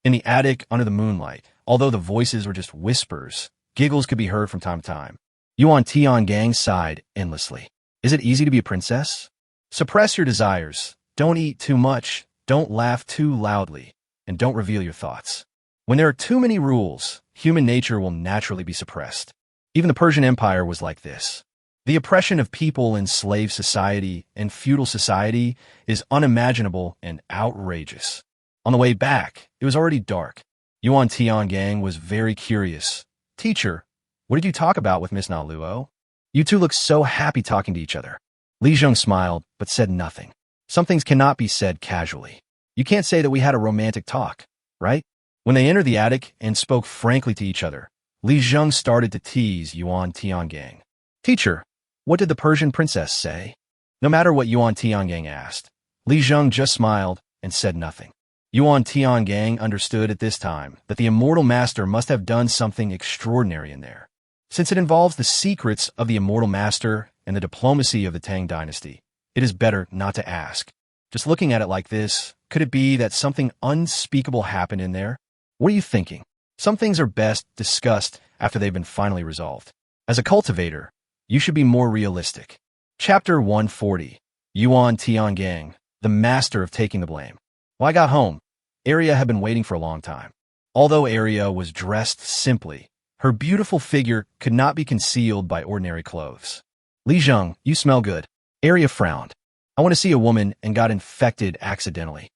In the attic under the moonlight, although the voices were just whispers, giggles could be heard from time to time. Yuan Tiangang sighed endlessly. Is it easy to be a princess? Suppress your desires. Don't eat too much. Don't laugh too loudly. And don't reveal your thoughts. When there are too many rules, human nature will naturally be suppressed. Even the Persian Empire was like this. The oppression of people in slave society and feudal society is unimaginable and outrageous. On the way back, it was already dark. Yuan Tiangang was very curious. "Teacher, what did you talk about with Miss Na Luo? You two look so happy talking to each other." Li Zheng smiled, but said nothing. Some things cannot be said casually. You can't say that we had a romantic talk, right? When they entered the attic and spoke frankly to each other, Li Zheng started to tease Yuan Tiangang. "Teacher, what did the Persian princess say?" No matter what Yuan Tiangang asked, Li Zheng just smiled and said nothing. Yuan Tiangang understood at this time that the immortal master must have done something extraordinary in there. Since it involves the secrets of the immortal master and the diplomacy of the Tang Dynasty, it is better not to ask. Just looking at it like this, could it be that something unspeakable happened in there? What are you thinking? Some things are best discussed after they've been finally resolved. As a cultivator, you should be more realistic. Chapter 140. Yuan Tiangang, the master of taking the blame. When I got home, Arya had been waiting for a long time. Although Arya was dressed simply, her beautiful figure could not be concealed by ordinary clothes. "Li Zheng, you smell good." Arya frowned. "I want to see a woman and got infected accidentally."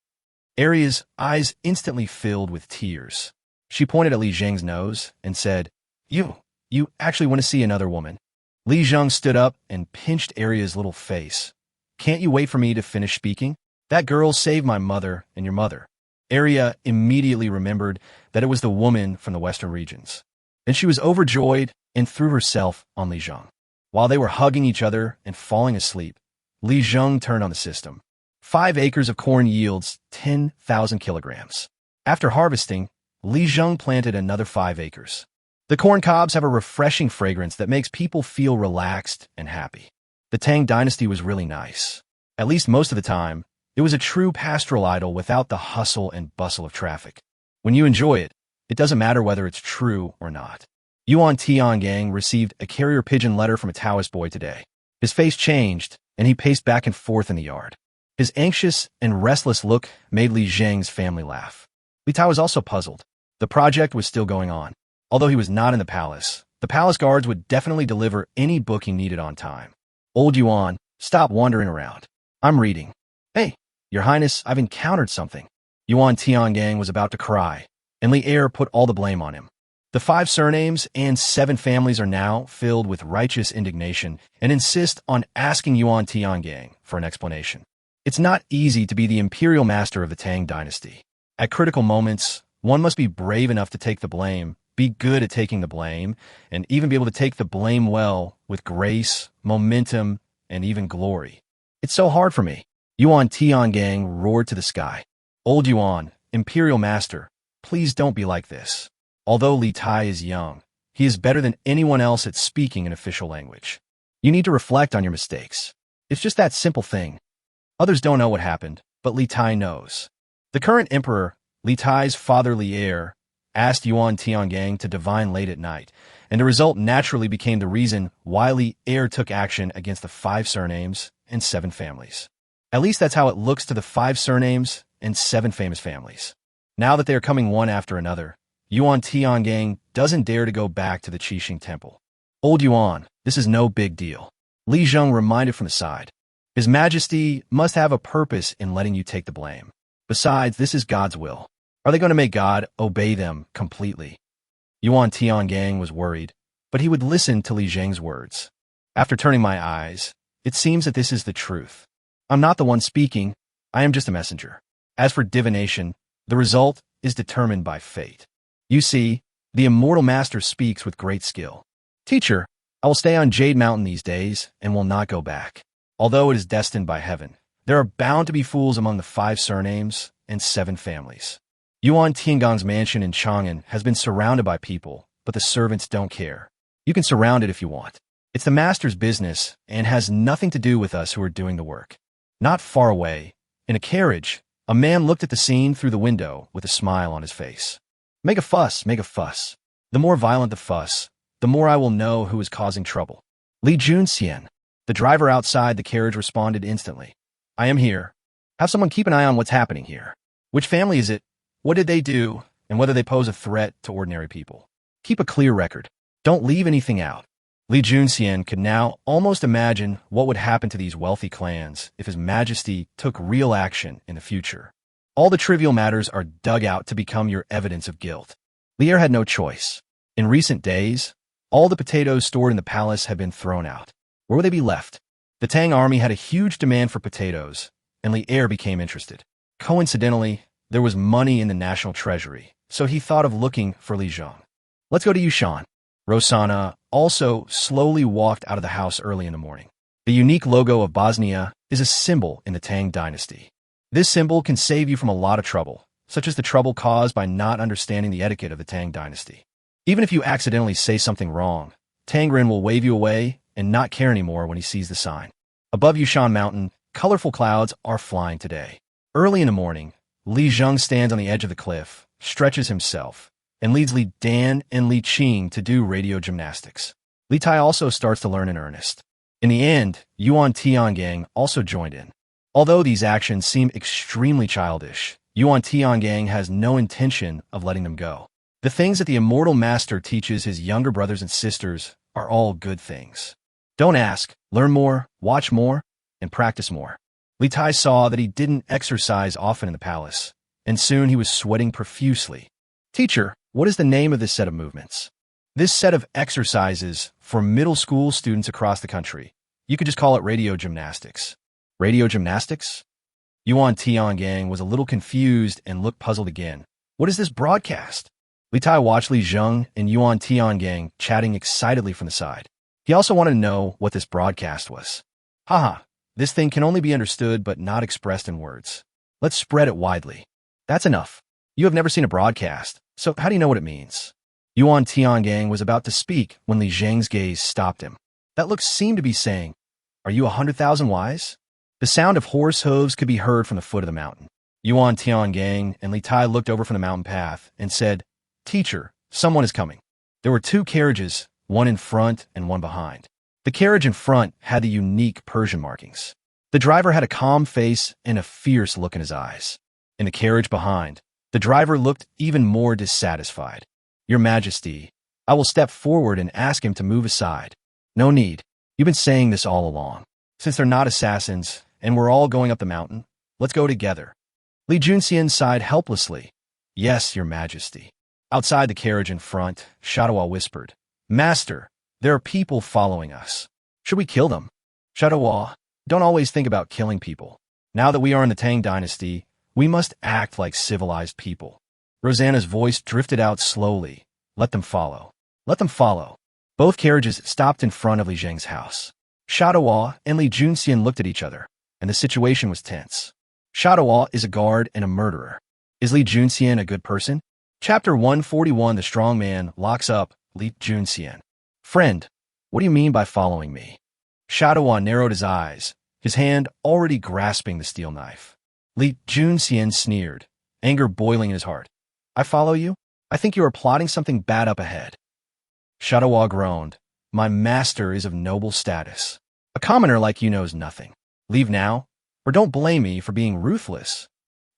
Arya's eyes instantly filled with tears. She pointed at Li Zheng's nose and said, You actually want to see another woman?" Li Zheng stood up and pinched Arya's little face. "Can't you wait for me to finish speaking? That girl saved my mother and your mother." Arya immediately remembered that it was the woman from the western regions. And she was overjoyed and threw herself on Li Zheng. While they were hugging each other and falling asleep, Li Zheng turned on the system. 5 acres of corn yields 10,000 kilograms. After harvesting, Li Zheng planted another 5 acres. The corn cobs have a refreshing fragrance that makes people feel relaxed and happy. The Tang Dynasty was really nice. At least most of the time, it was a true pastoral idyll without the hustle and bustle of traffic. When you enjoy it, it doesn't matter whether it's true or not. Yuan Tiangang received a carrier pigeon letter from a Taoist boy today. His face changed, and he paced back and forth in the yard. His anxious and restless look made Li Zheng's family laugh. Li Tao was also puzzled. The project was still going on. Although he was not in the palace guards would definitely deliver any book he needed on time. "Old Yuan, stop wandering around. I'm reading." "Hey, Your Highness, I've encountered something." Yuan Tiangang was about to cry, and Li Er put all the blame on him. The 5 surnames and 7 families are now filled with righteous indignation and insist on asking Yuan Tiangang for an explanation. It's not easy to be the imperial master of the Tang Dynasty. At critical moments, one must be brave enough to take the blame, be good at taking the blame, and even be able to take the blame well with grace, momentum, and even glory. "It's so hard for me." Yuan Tiangang roared to the sky. "Old Yuan, imperial master, please don't be like this. Although Li Tai is young, he is better than anyone else at speaking an official language. You need to reflect on your mistakes. It's just that simple thing. Others don't know what happened, but Li Tai knows. The current emperor, Li Tai's fatherly heir, asked Yuan Tiangang to divine late at night, and the result naturally became the reason why Li heir took action against the 5 surnames and 7 families. At least that's how it looks to the 5 surnames and 7 famous families. Now that they are coming one after another, Yuan Tiangang doesn't dare to go back to the Qixing temple. Old Yuan, this is no big deal. Li Zheng reminded from the side. His Majesty must have a purpose in letting you take the blame. Besides, this is God's will. Are they going to make God obey them completely? Yuan Tiangang was worried, but he would listen to Li Zheng's words. After turning my eyes, it seems that this is the truth. I'm not the one speaking, I am just a messenger. As for divination, the result is determined by fate. You see, the immortal master speaks with great skill. Teacher, I will stay on Jade Mountain these days and will not go back. Although it is destined by heaven, there are bound to be fools among the 5 surnames and 7 families. Yuan Tiangang's mansion in Chang'an has been surrounded by people, but the servants don't care. You can surround it if you want. It's the master's business and has nothing to do with us who are doing the work. Not far away, in a carriage, a man looked at the scene through the window with a smile on his face. Make a fuss, make a fuss. The more violent the fuss, the more I will know who is causing trouble. Li Junxian, the driver outside the carriage, responded instantly. I am here. Have someone keep an eye on what's happening here. Which family is it? What did they do? And whether they pose a threat to ordinary people. Keep a clear record. Don't leave anything out. Li Junxian could now almost imagine what would happen to these wealthy clans if His Majesty took real action in the future. All the trivial matters are dug out to become your evidence of guilt. Li Er had no choice. In recent days, all the potatoes stored in the palace had been thrown out. Where would they be left? The Tang army had a huge demand for potatoes, and Li Er became interested. Coincidentally, there was money in the national treasury, so he thought of looking for Li Zheng. Let's go to Yushan. Rosanna also slowly walked out of the house early in the morning. The unique logo of Bosnia is a symbol in the Tang dynasty. This symbol can save you from a lot of trouble, such as the trouble caused by not understanding the etiquette of the Tang dynasty. Even if you accidentally say something wrong, Tangren will wave you away and not care anymore when he sees the sign. Above Yushan Mountain, colorful clouds are flying today. Early in the morning, Li Zheng stands on the edge of the cliff, stretches himself, and leads Li Dan and Li Qing to do radio gymnastics. Li Tai also starts to learn in earnest. In the end, Yuan Tiangang also joined in. Although these actions seem extremely childish, Yuan Tiangang has no intention of letting them go. The things that the immortal master teaches his younger brothers and sisters are all good things. Don't ask, learn more, watch more, and practice more. Li Tai saw that he didn't exercise often in the palace, and soon he was sweating profusely. Teacher, what is the name of this set of movements? This set of exercises for middle school students across the country. You could just call it radio gymnastics. Radio gymnastics? Yuan Tiangang was a little confused and looked puzzled again. What is this broadcast? Li Tai watched Li Zheng and Yuan Tiangang chatting excitedly from the side. He also wanted to know what this broadcast was. Haha, this thing can only be understood but not expressed in words. Let's spread it widely. That's enough. You have never seen a broadcast, so how do you know what it means? Yuan Tiangang was about to speak when Li Zheng's gaze stopped him. That look seemed to be saying, Are you 100,000 wise? The sound of horse hooves could be heard from the foot of the mountain. Yuan Tiangang and Li Tai looked over from the mountain path and said, Teacher, someone is coming. There were 2 carriages, one in front and one behind. The carriage in front had the unique Persian markings. The driver had a calm face and a fierce look in his eyes. In the carriage behind, the driver looked even more dissatisfied. Your Majesty, I will step forward and ask him to move aside. No need. You've been saying this all along. Since they're not assassins, and we're all going up the mountain, let's go together. Li Junxian sighed helplessly. Yes, Your Majesty. Outside the carriage in front, Shadawa whispered, Master, there are people following us. Should we kill them? Shadawa, don't always think about killing people. Now that we are in the Tang dynasty, we must act like civilized people. Rosanna's voice drifted out slowly. Let them follow. Let them follow. Both carriages stopped in front of Li Zheng's house. Shadawa and Li Junxian looked at each other, and the situation was tense. Shadawa is a guard and a murderer. Is Li Junxian a good person? Chapter 141, The Strong Man locks up Li Junxian. Friend, what do you mean by following me? Shadawa narrowed his eyes, his hand already grasping the steel knife. Li Junxian sneered. anger boiling in his heart. I follow you? I think you are plotting something bad up ahead. Shadawa groaned. My master is of noble status. A commoner like you knows nothing. Leave now, or don't blame me for being ruthless.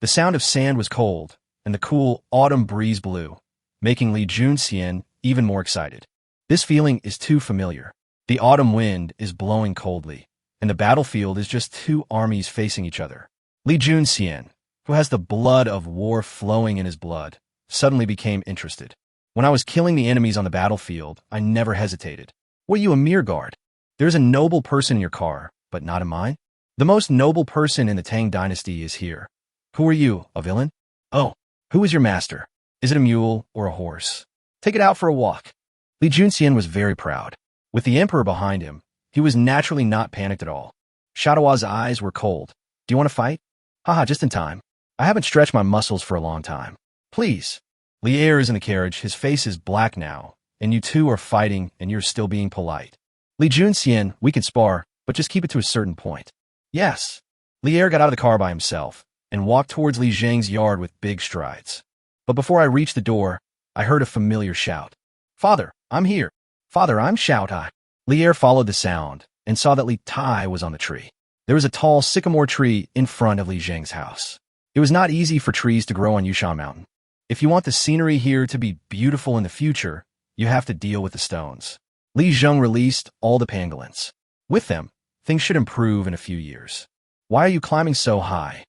The sound of sand was cold, and the cool autumn breeze blew, making Li Junxian even more excited. This feeling is too familiar. The autumn wind is blowing coldly, and the battlefield is just two armies facing each other. Li Junxian, who has the blood of war flowing in his blood, suddenly became interested. When I was killing the enemies on the battlefield, I never hesitated. Were you a mere guard? There's a noble person in your car, but not in mine. The most noble person in the Tang dynasty is here. Who are you, a villain? Oh, who is your master? Is it a mule or a horse? Take it out for a walk. Li Junxian was very proud. With the emperor behind him, he was naturally not panicked at all. Shadawa's eyes were cold. Do you want to fight? Haha, just in time. I haven't stretched my muscles for a long time. Please. Li Er is in the carriage, his face is black now, and you two are fighting and you're still being polite. Li Junxian, we can spar, but just keep it to a certain point. Yes. Li Er got out of the car by himself and walked towards Li Zheng's yard with big strides. But before I reached the door, I heard a familiar shout. Father, I'm here. Father, I'm shout I. Li Er followed the sound and saw that Li Tai was on the tree. There was a tall sycamore tree in front of Li Zheng's house. It was not easy for trees to grow on Yushan Mountain. If you want the scenery here to be beautiful in the future, you have to deal with the stones. Li Zheng released all the pangolins. With them, things should improve in a few years. Why are you climbing so high?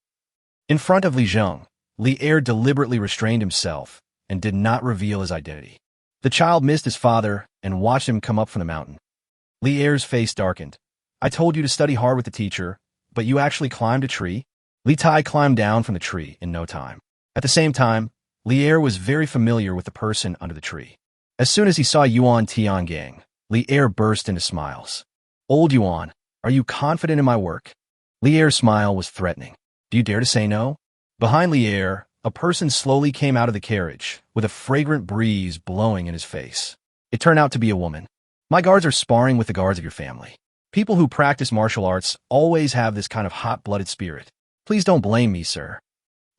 In front of Li Zheng, Li Er deliberately restrained himself and did not reveal his identity. The child missed his father and watched him come up from the mountain. Li Er's face darkened. I told you to study hard with the teacher, but you actually climbed a tree? Li Tai climbed down from the tree in no time. At the same time, Li Er was very familiar with the person under the tree. As soon as he saw Yuan Tiangang, Li Er burst into smiles. Old Yuan, are you confident in my work? Li Er's smile was threatening. Do you dare to say no? Behind Li Er, a person slowly came out of the carriage, with a fragrant breeze blowing in his face. It turned out to be a woman. My guards are sparring with the guards of your family. People who practice martial arts always have this kind of hot-blooded spirit. Please don't blame me, sir.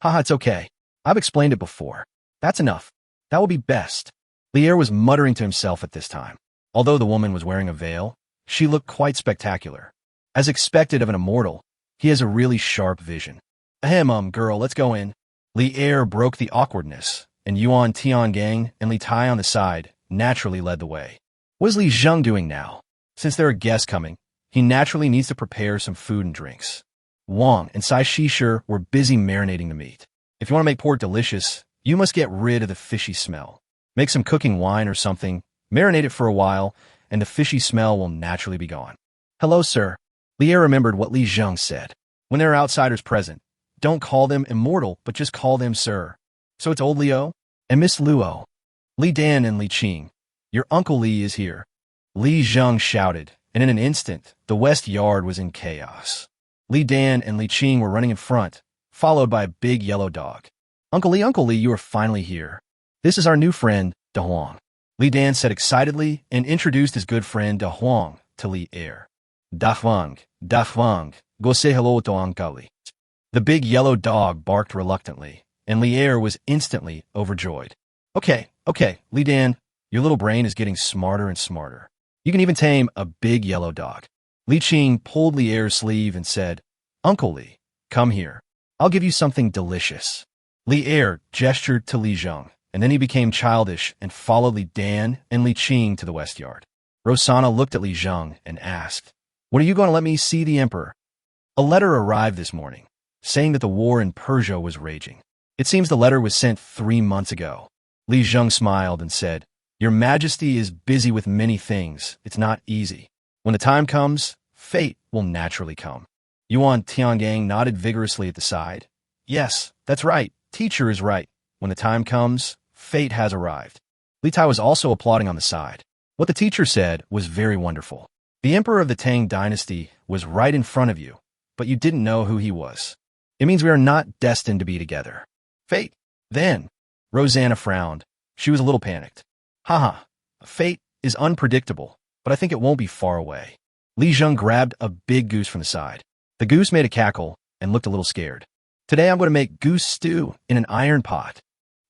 Haha, it's okay. I've explained it before. That's enough. That will be best. Li Er was muttering to himself at this time. Although the woman was wearing a veil, she looked quite spectacular. As expected of an immortal, he has a really sharp vision. Ahem, girl, let's go in. Li Er broke the awkwardness, and Yuan Tiangang and Li Tai on the side naturally led the way. What is Li Zheng doing now? Since there are guests coming, he naturally needs to prepare some food and drinks. Wang and Sai Shishir were busy marinating the meat. If you want to make pork delicious, you must get rid of the fishy smell. Make some cooking wine or something, marinate it for a while, and the fishy smell will naturally be gone. Hello, sir. Li Er remembered what Li Zheng said. When there are outsiders present, don't call them immortal, but just call them sir. So it's old Liu and Miss Luo. Li Dan and Li Qing. Your Uncle Li is here. Li Zheng shouted, and in an instant, the west yard was in chaos. Li Dan and Li Qing were running in front, followed by a big yellow dog. Uncle Li, you are finally here. This is our new friend, Da Huang. Li Dan said excitedly and introduced his good friend Da Huang to Li Er. Da Huang, go say hello to Uncle Li. The big yellow dog barked reluctantly, and Li Er was instantly overjoyed. Okay, Li Dan, your little brain is getting smarter and smarter. You can even tame a big yellow dog. Li Qing pulled Li Er's sleeve and said, Uncle Li, come here. I'll give you something delicious. Li Er gestured to Li Zheng, and then he became childish and followed Li Dan and Li Qing to the west yard. Rosanna looked at Li Zheng and asked, When are you going to let me see the emperor? A letter arrived this morning, saying that the war in Persia was raging. It seems the letter was sent 3 months ago. Li Zheng smiled and said, Your Majesty is busy with many things. It's not easy. When the time comes, fate will naturally come. Yuan Tiangang nodded vigorously at the side. Yes, that's right. Teacher is right. When the time comes, fate has arrived. Li Tai was also applauding on the side. What the teacher said was very wonderful. The emperor of the Tang dynasty was right in front of you, but you didn't know who he was. It means we are not destined to be together. Fate. Then, Rosanna frowned. She was a little panicked. Haha, fate is unpredictable, but I think it won't be far away. Li Zheng grabbed a big goose from the side. The goose made a cackle and looked a little scared. Today I'm going to make goose stew in an iron pot.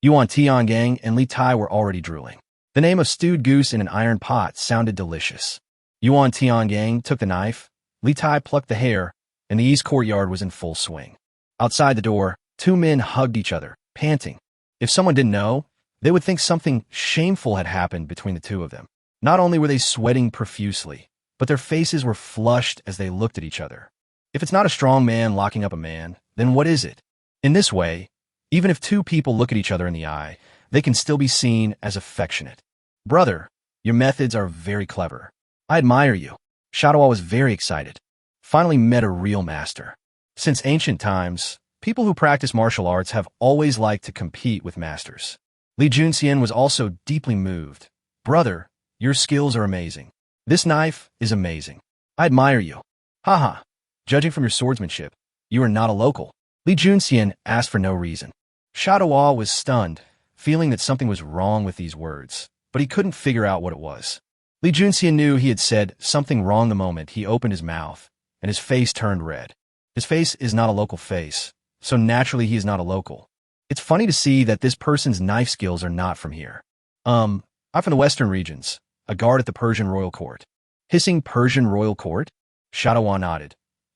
Yuan Tiangang and Li Tai were already drooling. The name of stewed goose in an iron pot sounded delicious. Yuan Tiangang took the knife, Li Tai plucked the hair, and the east courtyard was in full swing. Outside the door, two men hugged each other, panting. If someone didn't know, they would think something shameful had happened between the two of them. Not only were they sweating profusely, but their faces were flushed as they looked at each other. If it's not a strong man locking up a man, then what is it? In this way, even if two people look at each other in the eye, they can still be seen as affectionate. Brother, your methods are very clever. I admire you. Shadowall was very excited. Finally met a real master. Since ancient times, people who practice martial arts have always liked to compete with masters. Li Junxian was also deeply moved. Brother, your skills are amazing. This knife is amazing. I admire you. Haha. Judging from your swordsmanship, you are not a local. Li Junxian asked for no reason. Shadowall was stunned, feeling that something was wrong with these words, but he couldn't figure out what it was. Li Junxian knew he had said something wrong the moment he opened his mouth, and his face turned red. His face is not a local face, so naturally he is not a local. It's funny to see that this person's knife skills are not from here. I'm from the western regions, a guard at the Persian royal court. Hissing Persian royal court? Shadowall nodded.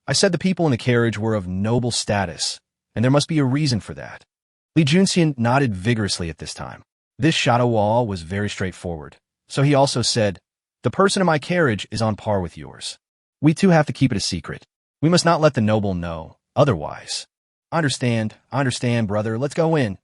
I said the people in the carriage were of noble status, and there must be a reason for that. Li Junxian nodded vigorously at this time. This Shadowall was very straightforward, so he also said, the person in my carriage is on par with yours. We too have to keep it a secret. We must not let the noble know, otherwise. I understand, brother, let's go in.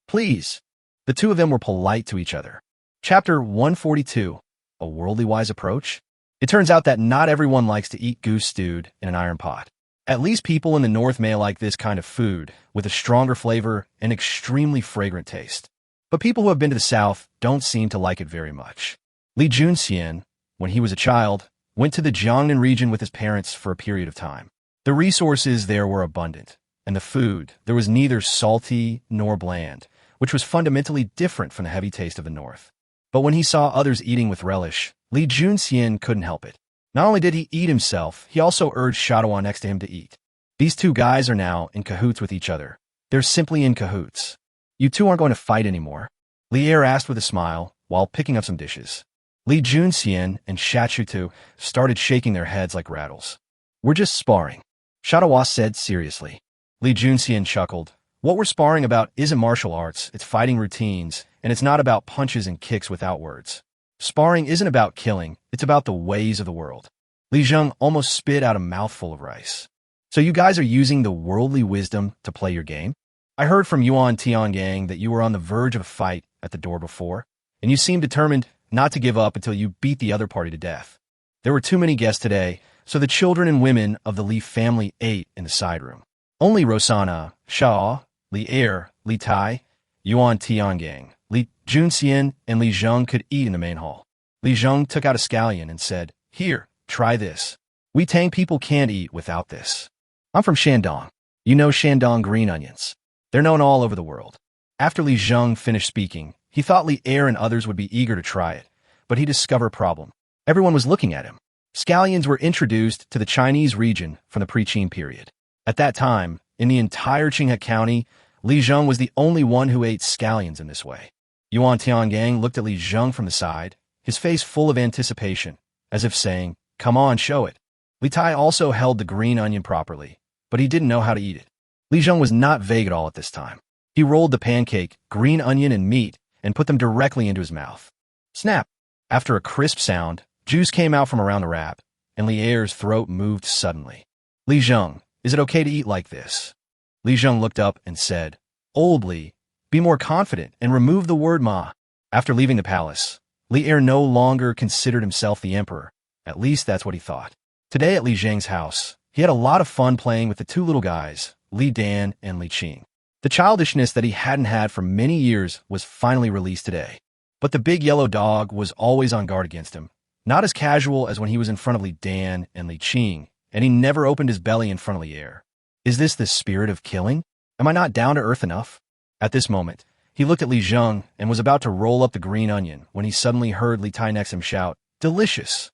Please. The two of them were polite to each other. Chapter 142, A Worldly Wise Approach? It turns out that not everyone likes to eat goose stewed in an iron pot. At least people in the north may like this kind of food, with a stronger flavor and extremely fragrant taste. But people who have been to the south don't seem to like it very much. Li Junxian, when he was a child, went to the Jiangnan region with his parents for a period of time. The resources there were abundant, and the food, there was neither salty nor bland, which was fundamentally different from the heavy taste of the north. But when he saw others eating with relish, Li Junxian couldn't help it. Not only did he eat himself, he also urged Shadowall next to him to eat. These two guys are now in cahoots with each other. They're simply in cahoots. You two aren't going to fight anymore? Li Er asked with a smile, while picking up some dishes. Li Junxian and Shachutu started shaking their heads like rattles. We're just sparring, Shadowall said seriously. Li Junxian chuckled. What we're sparring about isn't martial arts, it's fighting routines, and it's not about punches and kicks without words. Sparring isn't about killing, it's about the ways of the world. Li Zheng almost spit out a mouthful of rice. So you guys are using the worldly wisdom to play your game? I heard from Yuan Tiangang that you were on the verge of a fight at the door before, and you seemed determined not to give up until you beat the other party to death. There were too many guests today, so the children and women of the Li family ate in the side room. Only Rosanna, Shao, Li Er, Li Tai, Yuan Tiangang, Li Junxian, and Li Zheng could eat in the main hall. Li Zheng took out a scallion and said, Here, try this. We Tang people can't eat without this. I'm from Shandong. You know Shandong green onions. They're known all over the world. After Li Zheng finished speaking, he thought Li Er and others would be eager to try it, but he discovered a problem. Everyone was looking at him. Scallions were introduced to the Chinese region from the pre-Qing period. At that time, in the entire Qinghe County, Li Zheng was the only one who ate scallions in this way. Yuan Tiangang looked at Li Zheng from the side, his face full of anticipation, as if saying, Come on, show it. Li Tai also held the green onion properly, but he didn't know how to eat it. Li Zheng was not vague at all at this time. He rolled the pancake, green onion, and meat, and put them directly into his mouth. Snap! After a crisp sound, juice came out from around the wrap, and Li Er's throat moved suddenly. Li Zheng, is it okay to eat like this? Li Zheng looked up and said, Old Li, be more confident and remove the word ma. After leaving the palace, Li Er no longer considered himself the emperor. At least that's what he thought. Today at Li Zheng's house, he had a lot of fun playing with the two little guys, Li Dan and Li Qing. The childishness that he hadn't had for many years was finally released today. But the big yellow dog was always on guard against him, not as casual as when he was in front of Li Dan and Li Qing, and he never opened his belly in front of Li Er. Is this the spirit of killing? Am I not down to earth enough? At this moment, he looked at Li Zheng and was about to roll up the green onion when he suddenly heard Li Tai next to him shout, Delicious!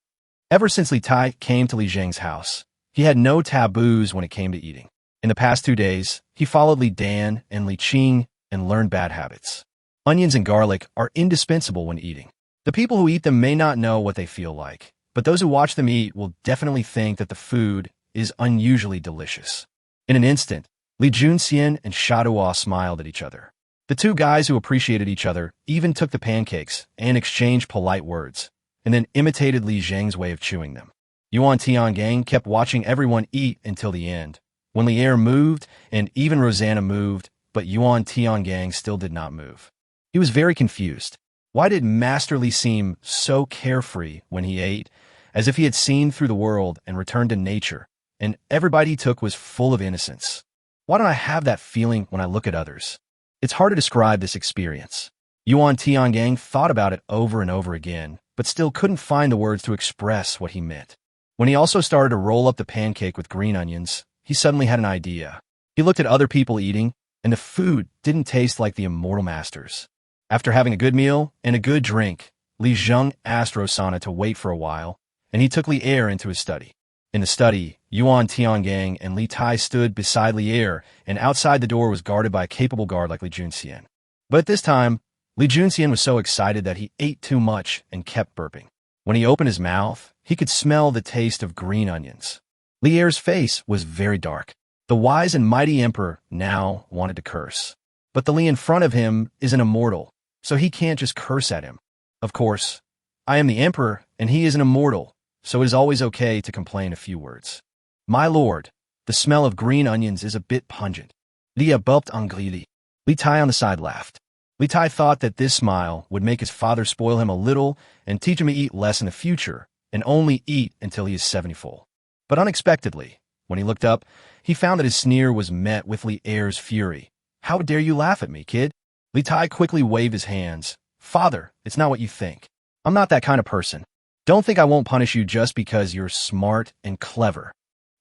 Ever since Li Tai came to Li Zheng's house, he had no taboos when it came to eating. In the past 2 days, he followed Li Dan and Li Qing and learned bad habits. Onions and garlic are indispensable when eating. The people who eat them may not know what they feel like, but those who watch them eat will definitely think that the food is unusually delicious. In an instant, Li Junxian and Shadua smiled at each other. The two guys who appreciated each other even took the pancakes and exchanged polite words, and then imitated Li Zheng's way of chewing them. Yuan Tiangang kept watching everyone eat until the end, when Li Er moved and even Rosanna moved, but Yuan Tiangang still did not move. He was very confused. Why did Master Li seem so carefree when he ate, as if he had seen through the world and returned to nature, and everybody he took was full of innocence? Why don't I have that feeling when I look at others? It's hard to describe this experience. Yuan Tiangang thought about it over and over again, but still couldn't find the words to express what he meant. When he also started to roll up the pancake with green onions, he suddenly had an idea. He looked at other people eating, and the food didn't taste like the immortal masters. After having a good meal and a good drink, Li Zheng asked Rosanna to wait for a while, and he took Li Er into his study. In the study, Yuan Tiangang and Li Tai stood beside Li Er, and outside the door was guarded by a capable guard like Li Junxian. But at this time, Li Junxian was so excited that he ate too much and kept burping. When he opened his mouth, he could smell the taste of green onions. Li Er's face was very dark. The wise and mighty emperor now wanted to curse. But the Li in front of him is an immortal, so he can't just curse at him. Of course, I am the emperor, and he is an immortal, so it is always okay to complain a few words. My lord, the smell of green onions is a bit pungent. Lia bulked angrily. Li Tai on the side laughed. Li Tai thought that this smile would make his father spoil him a little and teach him to eat less in the future, and only eat until he is 70 full. But unexpectedly, when he looked up, he found that his sneer was met with Li Er's fury. How dare you laugh at me, kid? Li Tai quickly waved his hands. Father, it's not what you think. I'm not that kind of person. Don't think I won't punish you just because you're smart and clever.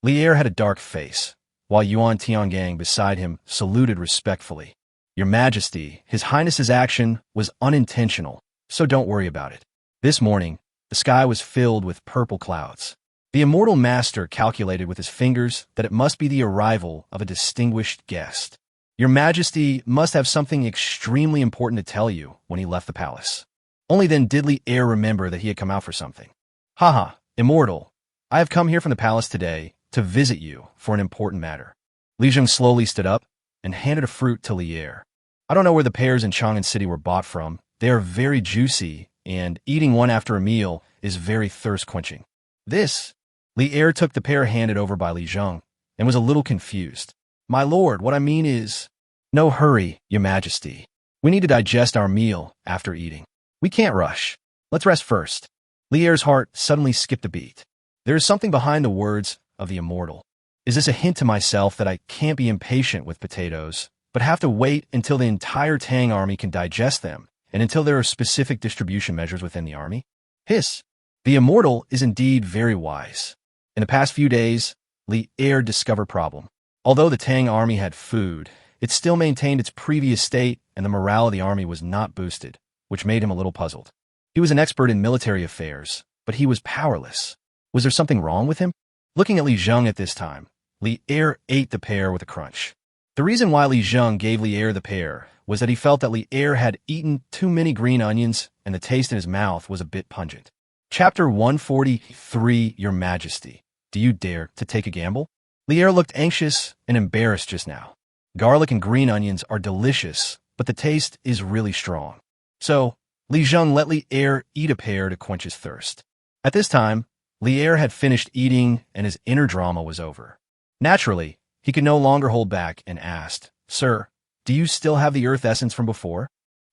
Li Er had a dark face, while Yuan Tiangang beside him saluted respectfully. Your Majesty, His Highness's action was unintentional, so don't worry about it. This morning, the sky was filled with purple clouds. The immortal master calculated with his fingers that it must be the arrival of a distinguished guest. Your Majesty must have something extremely important to tell you when he left the palace. Only then did Li Er remember that he had come out for something. Haha, immortal, I have come here from the palace today to visit you for an important matter. Li Zheng slowly stood up and handed a fruit to Li Er. I don't know where the pears in Chang'an City were bought from. They are very juicy, and eating one after a meal is very thirst-quenching. This, Li Er took the pear handed over by Li Zheng and was a little confused. My lord, what I mean is, no hurry, Your Majesty. We need to digest our meal after eating. We can't rush. Let's rest first. Li Er's heart suddenly skipped a beat. There is something behind the words of the immortal. Is this a hint to myself that I can't be impatient with potatoes, but have to wait until the entire Tang army can digest them, and until there are specific distribution measures within the army? Hiss. The immortal is indeed very wise. In the past few days, Li Er discovered problem. Although the Tang army had food, it still maintained its previous state, and the morale of the army was not boosted, which made him a little puzzled. He was an expert in military affairs, but he was powerless. Was there something wrong with him? Looking at Li Zheng at this time, Li Er ate the pear with a crunch. The reason why Li Zheng gave Li Er the pear was that he felt that Li Er had eaten too many green onions, and the taste in his mouth was a bit pungent. Chapter 143, Your Majesty, do you dare to take a gamble? Li Er looked anxious and embarrassed just now. Garlic and green onions are delicious, but the taste is really strong. So, Li Zheng let Li Er eat a pear to quench his thirst. At this time, Li Er had finished eating and his inner drama was over. Naturally, he could no longer hold back and asked, Sir, do you still have the earth essence from before?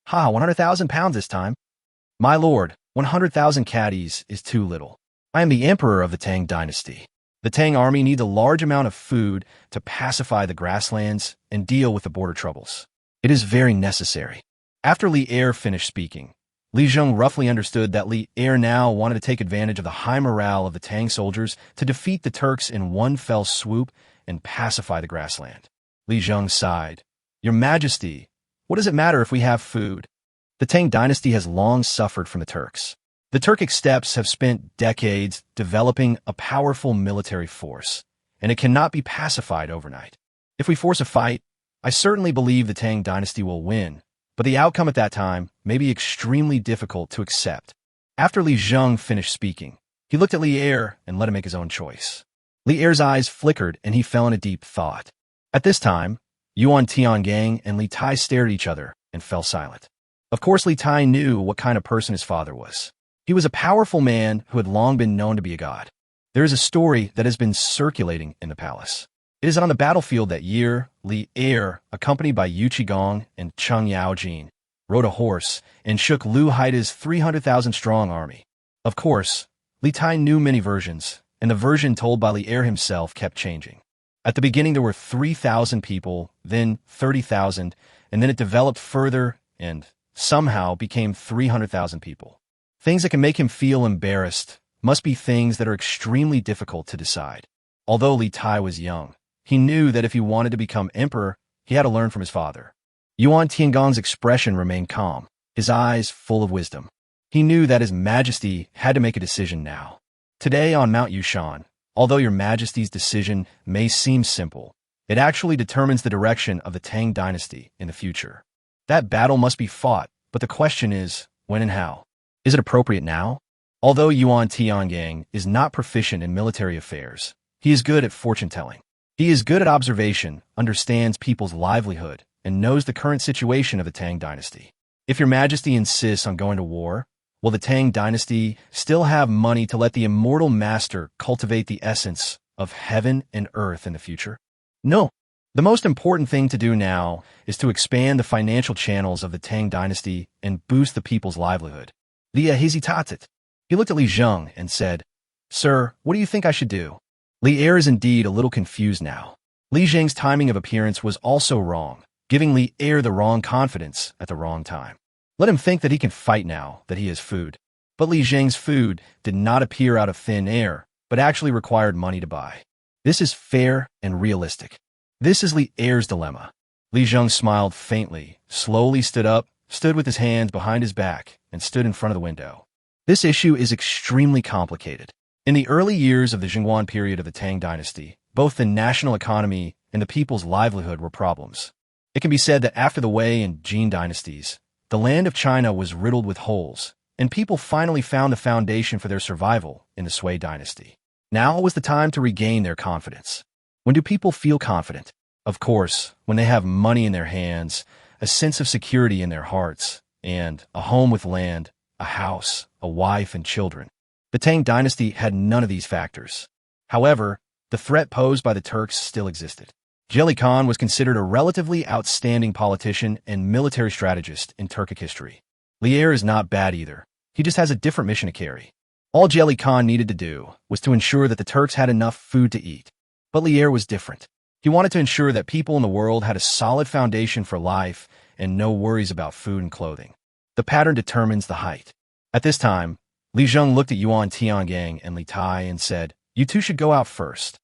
100,000 pounds this time. My lord, 100,000 caddies is too little. I am the emperor of the Tang dynasty. The Tang army needs a large amount of food to pacify the grasslands and deal with the border troubles. It is very necessary. After Li Er finished speaking, Li Zheng roughly understood that Li Er now wanted to take advantage of the high morale of the Tang soldiers to defeat the Turks in one fell swoop and pacify the grassland. Li Zheng sighed. Your Majesty, what does it matter if we have food? The Tang dynasty has long suffered from the Turks. The Turkic steppes have spent decades developing a powerful military force, and it cannot be pacified overnight. If we force a fight, I certainly believe the Tang dynasty will win, but the outcome at that time may be extremely difficult to accept. After Li Zheng finished speaking, he looked at Li Er and let him make his own choice. Li Er's eyes flickered and he fell in a deep thought. At this time, Yuan Tiangang and Li Tai stared at each other and fell silent. Of course, Li Tai knew what kind of person his father was. He was a powerful man who had long been known to be a god. There is a story that has been circulating in the palace. It is on the battlefield that year, Li Er, accompanied by Yu Qigong and Cheng Yaojin, rode a horse and shook Lu Haida's 300,000-strong army. Of course, Li Tai knew many versions, and the version told by Li Er himself kept changing. At the beginning there were 3,000 people, then 30,000, and then it developed further and somehow became 300,000 people. Things that can make him feel embarrassed must be things that are extremely difficult to decide. Although Li Tai was young, he knew that if he wanted to become emperor, he had to learn from his father. Yuan Tiangong's expression remained calm, his eyes full of wisdom. He knew that His Majesty had to make a decision now. Today on Mount Yushan, although Your Majesty's decision may seem simple, it actually determines the direction of the Tang dynasty in the future. That battle must be fought, but the question is, when and how? Is it appropriate now? Although Yuan Tiangang is not proficient in military affairs, he is good at fortune-telling. He is good at observation, understands people's livelihood, and knows the current situation of the Tang dynasty. If Your Majesty insists on going to war, will the Tang dynasty still have money to let the immortal master cultivate the essence of heaven and earth in the future? No. The most important thing to do now is to expand the financial channels of the Tang dynasty and boost the people's livelihood. Li hesitated. He looked at Li Zheng and said, "Sir, what do you think I should do?" Li Er is indeed a little confused now. Li Zheng's timing of appearance was also wrong, giving Li Er the wrong confidence at the wrong time. Let him think that he can fight now, that he has food. But Li Zheng's food did not appear out of thin air, but actually required money to buy. This is fair and realistic. This is Li Er's dilemma. Li Zheng smiled faintly, slowly stood up, stood with his hands behind his back, and stood in front of the window. This issue is extremely complicated. In the early years of the Zhenguan period of the Tang dynasty, both the national economy and the people's livelihood were problems. It can be said that after the Wei and Jin dynasties, the land of China was riddled with holes, and people finally found the foundation for their survival in the Sui dynasty. Now was the time to regain their confidence. When do people feel confident? Of course, when they have money in their hands, a sense of security in their hearts, and a home with land, a house, a wife, and children. The Tang dynasty had none of these factors. However, the threat posed by the Turks still existed. Zhenguan Khan was considered a relatively outstanding politician and military strategist in Turkic history. Li Er is not bad either. He just has a different mission to carry. All Zhenguan Khan needed to do was to ensure that the Turks had enough food to eat. But Li Er was different. He wanted to ensure that people in the world had a solid foundation for life and no worries about food and clothing. The pattern determines the height. At this time, Li Zheng looked at Yuan Tiangang and Li Tai and said, "You two should go out first."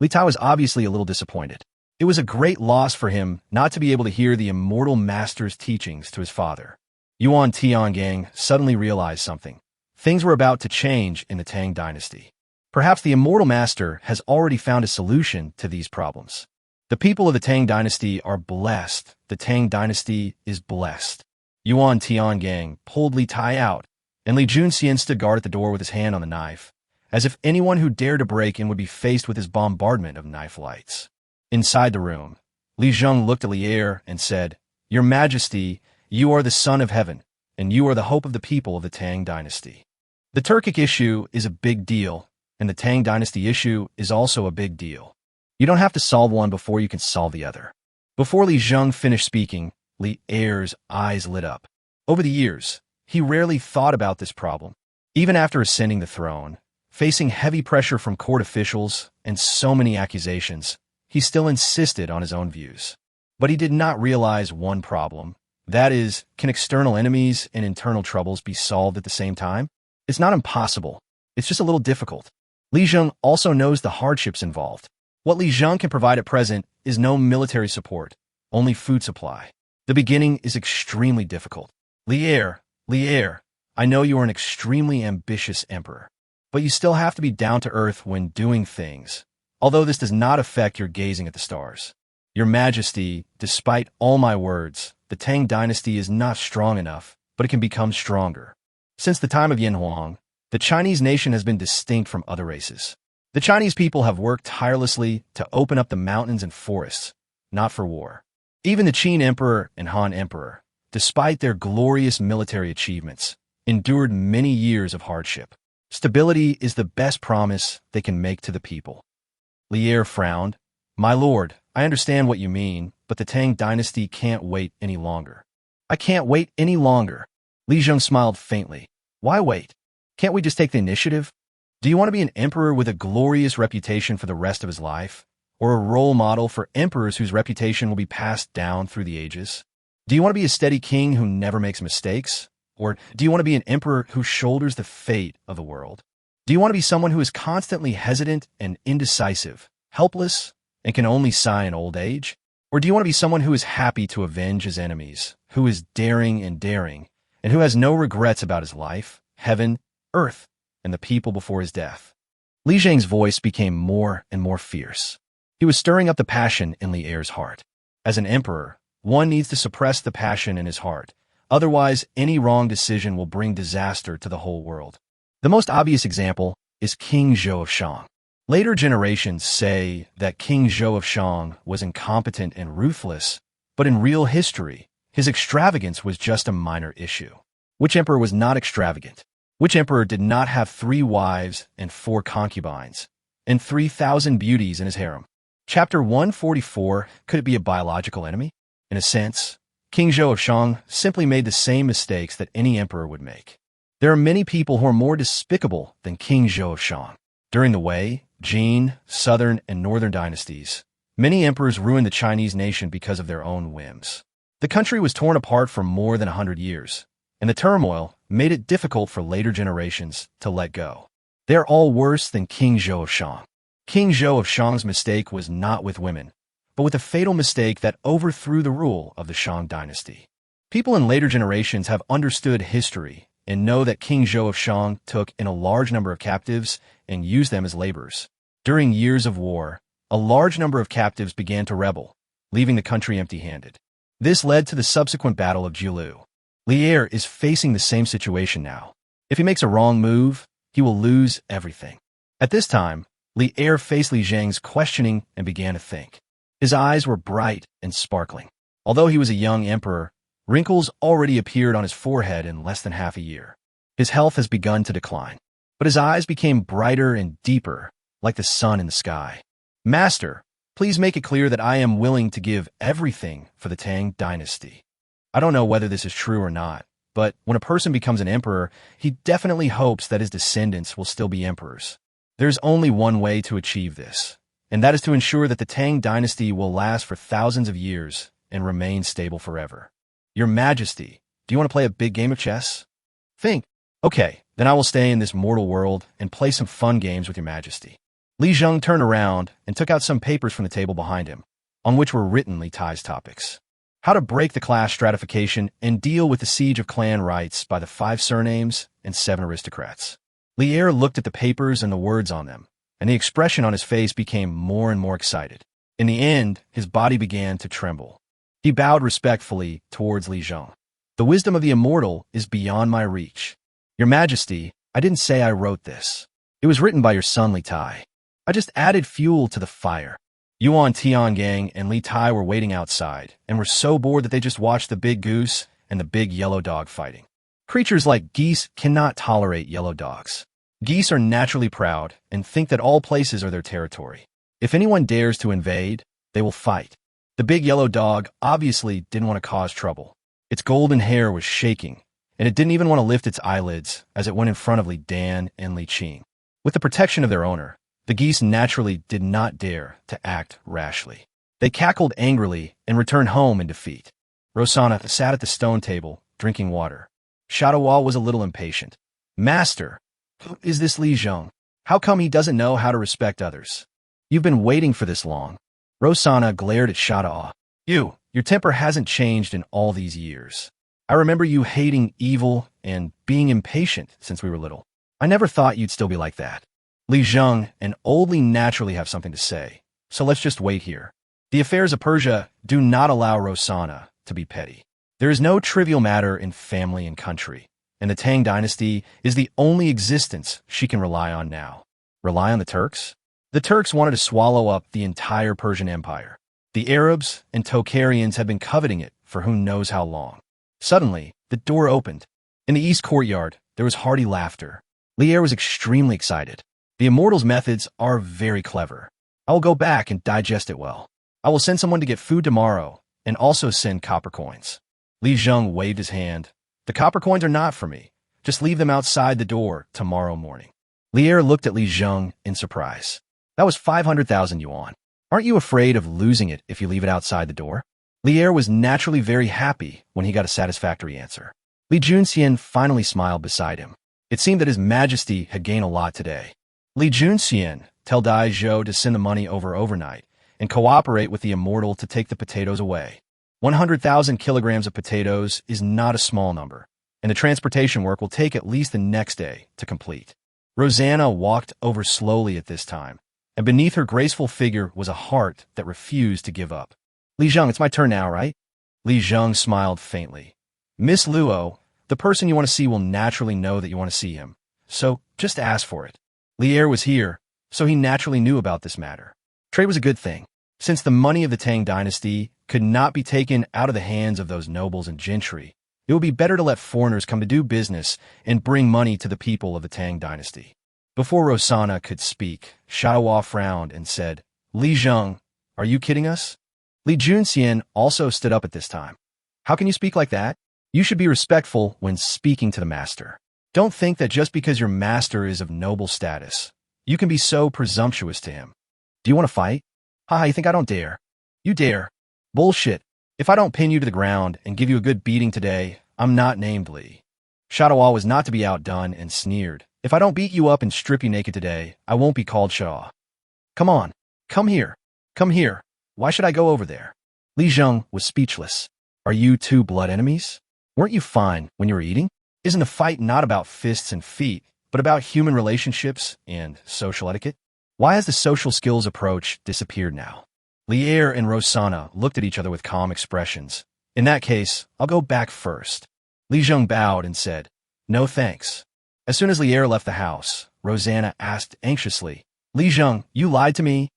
Li Tai was obviously a little disappointed. It was a great loss for him not to be able to hear the immortal master's teachings to his father. Yuan Tiangang suddenly realized something. Things were about to change in the Tang dynasty. Perhaps the immortal master has already found a solution to these problems. The people of the Tang dynasty are blessed. The Tang dynasty is blessed. Yuan Tiangang pulled Li Tai out, and Li Junxian stood guard at the door with his hand on the knife, as if anyone who dared to break in would be faced with his bombardment of knife lights. Inside the room, Li Zheng looked at Li Er and said, "Your Majesty, you are the son of heaven, and you are the hope of the people of the Tang dynasty. The Turkic issue is a big deal, and the Tang dynasty issue is also a big deal. You don't have to solve one before you can solve the other." Before Li Zheng finished speaking, Li Er's eyes lit up. Over the years, he rarely thought about this problem. Even after ascending the throne, facing heavy pressure from court officials and so many accusations, he still insisted on his own views. But he did not realize one problem. That is, can external enemies and internal troubles be solved at the same time? It's not impossible. It's just a little difficult. Li Zheng also knows the hardships involved. What Li Zheng can provide at present is no military support, only food supply. The beginning is extremely difficult. Li Er, I know you are an extremely ambitious emperor, but you still have to be down to earth when doing things, although this does not affect your gazing at the stars. Your Majesty, despite all my words, the Tang dynasty is not strong enough, but it can become stronger. Since the time of Yin Huang, the Chinese nation has been distinct from other races. The Chinese people have worked tirelessly to open up the mountains and forests, not for war. Even the Qin Emperor and Han Emperor, despite their glorious military achievements, endured many years of hardship. Stability is the best promise they can make to the people. Lier frowned. My lord, I understand what you mean, but the Tang dynasty can't wait any longer. I can't wait any longer. Li Zheng smiled faintly. Why wait? Can't we just take the initiative? Do you want to be an emperor with a glorious reputation for the rest of his life? Or a role model for emperors whose reputation will be passed down through the ages? Do you want to be a steady king who never makes mistakes? Or do you want to be an emperor who shoulders the fate of the world? Do you want to be someone who is constantly hesitant and indecisive, helpless, and can only sigh in old age? Or do you want to be someone who is happy to avenge his enemies, who is daring, and who has no regrets about his life, heaven, earth, and the people before his death? Li Zheng's voice became more and more fierce. He was stirring up the passion in Li Er's heart. As an emperor, one needs to suppress the passion in his heart. Otherwise, any wrong decision will bring disaster to the whole world. The most obvious example is King Zhou of Shang. Later generations say that King Zhou of Shang was incompetent and ruthless, but in real history, his extravagance was just a minor issue. Which emperor was not extravagant? Which emperor did not have 3 wives and 4 concubines, and 3,000 beauties in his harem? Chapter 144, could it be a biological enemy? In a sense, King Zhou of Shang simply made the same mistakes that any emperor would make. There are many people who are more despicable than King Zhou of Shang. During the Wei, Jin, Southern, and Northern dynasties, many emperors ruined the Chinese nation because of their own whims. The country was torn apart for more than 100 years, and the turmoil made it difficult for later generations to let go. They are all worse than King Zhou of Shang. King Zhou of Shang's mistake was not with women, but with a fatal mistake that overthrew the rule of the Shang dynasty. People in later generations have understood history and know that King Zhou of Shang took in a large number of captives and used them as laborers. During years of war, a large number of captives began to rebel, leaving the country empty-handed. This led to the subsequent Battle of Jiulu. Li Er is facing the same situation now. If he makes a wrong move, he will lose everything. At this time, Li Er faced Li Zheng's questioning and began to think. His eyes were bright and sparkling. Although he was a young emperor, wrinkles already appeared on his forehead in less than half a year. His health has begun to decline, but his eyes became brighter and deeper, like the sun in the sky. Master, please make it clear that I am willing to give everything for the Tang dynasty. I don't know whether this is true or not, but when a person becomes an emperor, he definitely hopes that his descendants will still be emperors. There's only one way to achieve this, and that is to ensure that the Tang dynasty will last for thousands of years and remain stable forever. Your Majesty, do you want to play a big game of chess? Think. Okay, then I will stay in this mortal world and play some fun games with your Majesty. Li Zheng turned around and took out some papers from the table behind him, on which were written Li Tai's topics. How to break the class stratification and deal with the siege of clan rights by the 5 surnames and 7 aristocrats. Li Er looked at the papers and the words on them, and the expression on his face became more and more excited. In the end, his body began to tremble. He bowed respectfully towards Li Zheng. The wisdom of the immortal is beyond my reach. Your Majesty, I didn't say I wrote this. It was written by your son Li Tai. I just added fuel to the fire. Yuan Tiangang and Li Tai were waiting outside and were so bored that they just watched the big goose and the big yellow dog fighting. Creatures like geese cannot tolerate yellow dogs. Geese are naturally proud and think that all places are their territory. If anyone dares to invade, they will fight. The big yellow dog obviously didn't want to cause trouble. Its golden hair was shaking, and it didn't even want to lift its eyelids as it went in front of Li Dan and Li Qing. With the protection of their owner, the geese naturally did not dare to act rashly. They cackled angrily and returned home in defeat. Rosanna sat at the stone table, drinking water. Shadowal was a little impatient. Master, who is this Li Zheng? How come he doesn't know how to respect others? You've been waiting for this long. Rosanna glared at Shadowal. Your temper hasn't changed in all these years. I remember you hating evil and being impatient since we were little. I never thought you'd still be like that. Li Zheng and old Li naturally have something to say, so let's just wait here. The affairs of Persia do not allow Rosanna to be petty. There is no trivial matter in family and country, and the Tang dynasty is the only existence she can rely on now. Rely on the Turks? The Turks wanted to swallow up the entire Persian Empire. The Arabs and Tocharians had been coveting it for who knows how long. Suddenly, the door opened. In the east courtyard, there was hearty laughter. Lier was extremely excited. The Immortal's methods are very clever. I will go back and digest it well. I will send someone to get food tomorrow, and also send copper coins. Li Zheng waved his hand. The copper coins are not for me. Just leave them outside the door tomorrow morning. Lier looked at Li Zheng in surprise. That was 500,000 yuan. Aren't you afraid of losing it if you leave it outside the door? Lier was naturally very happy when he got a satisfactory answer. Li Junxian finally smiled beside him. It seemed that His Majesty had gained a lot today. Li Junxian, tell Dai Zhou to send the money over overnight and cooperate with the Immortal to take the potatoes away. 100,000 kilograms of potatoes is not a small number, and the transportation work will take at least the next day to complete. Rosanna walked over slowly at this time, and beneath her graceful figure was a heart that refused to give up. Li Zheng, it's my turn now, right? Li Zheng smiled faintly. Miss Luo, the person you want to see will naturally know that you want to see him, so just ask for it. Lier was here, so he naturally knew about this matter. Trade was a good thing. Since the money of the Tang dynasty could not be taken out of the hands of those nobles and gentry, it would be better to let foreigners come to do business and bring money to the people of the Tang dynasty. Before Rosanna could speak, Xiaohua frowned and said, Li Zheng, are you kidding us? Li Junxian also stood up at this time. How can you speak like that? You should be respectful when speaking to the master. Don't think that just because your master is of noble status, you can be so presumptuous to him. Do you want to fight? Haha, you think I don't dare? You dare. Bullshit. If I don't pin you to the ground and give you a good beating today, I'm not named Li. Xiaohua was not to be outdone and sneered. If I don't beat you up and strip you naked today, I won't be called Shaw. Come on. Come here. Come here. Why should I go over there? Li Zheng was speechless. Are you two blood enemies? Weren't you fine when you were eating? Isn't a fight not about fists and feet, but about human relationships and social etiquette? Why has the social skills approach disappeared now? Lier and Rosanna looked at each other with calm expressions. In that case, I'll go back first. Li Zheng bowed and said, No thanks. As soon as Lier left the house, Rosanna asked anxiously, Li Zheng, you lied to me?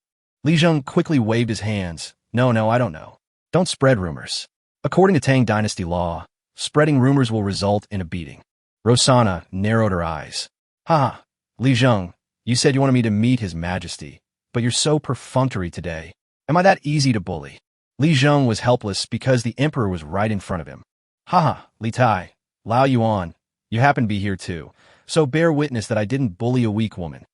Li Zheng quickly waved his hands. No, I don't know. Don't spread rumors. According to Tang dynasty law, spreading rumors will result in a beating. Rosanna narrowed her eyes. Ha! Li Zheng, you said you wanted me to meet His Majesty, but you're so perfunctory today. Am I that easy to bully? Li Zheng was helpless because the emperor was right in front of him. Haha, Li Tai, Lao Yuan, you happen to be here too, so bear witness that I didn't bully a weak woman.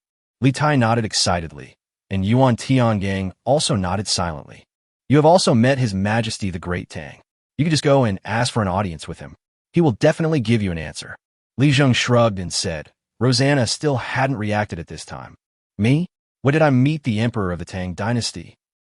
Li Tai nodded excitedly, and Yuan Tiangang also nodded silently. You have also met His Majesty the Great Tang. You can just go and ask for an audience with him. He will definitely give you an answer. Li Zheng shrugged and said, Rosanna still hadn't reacted at this time. Me? When did I meet the emperor of the Tang dynasty?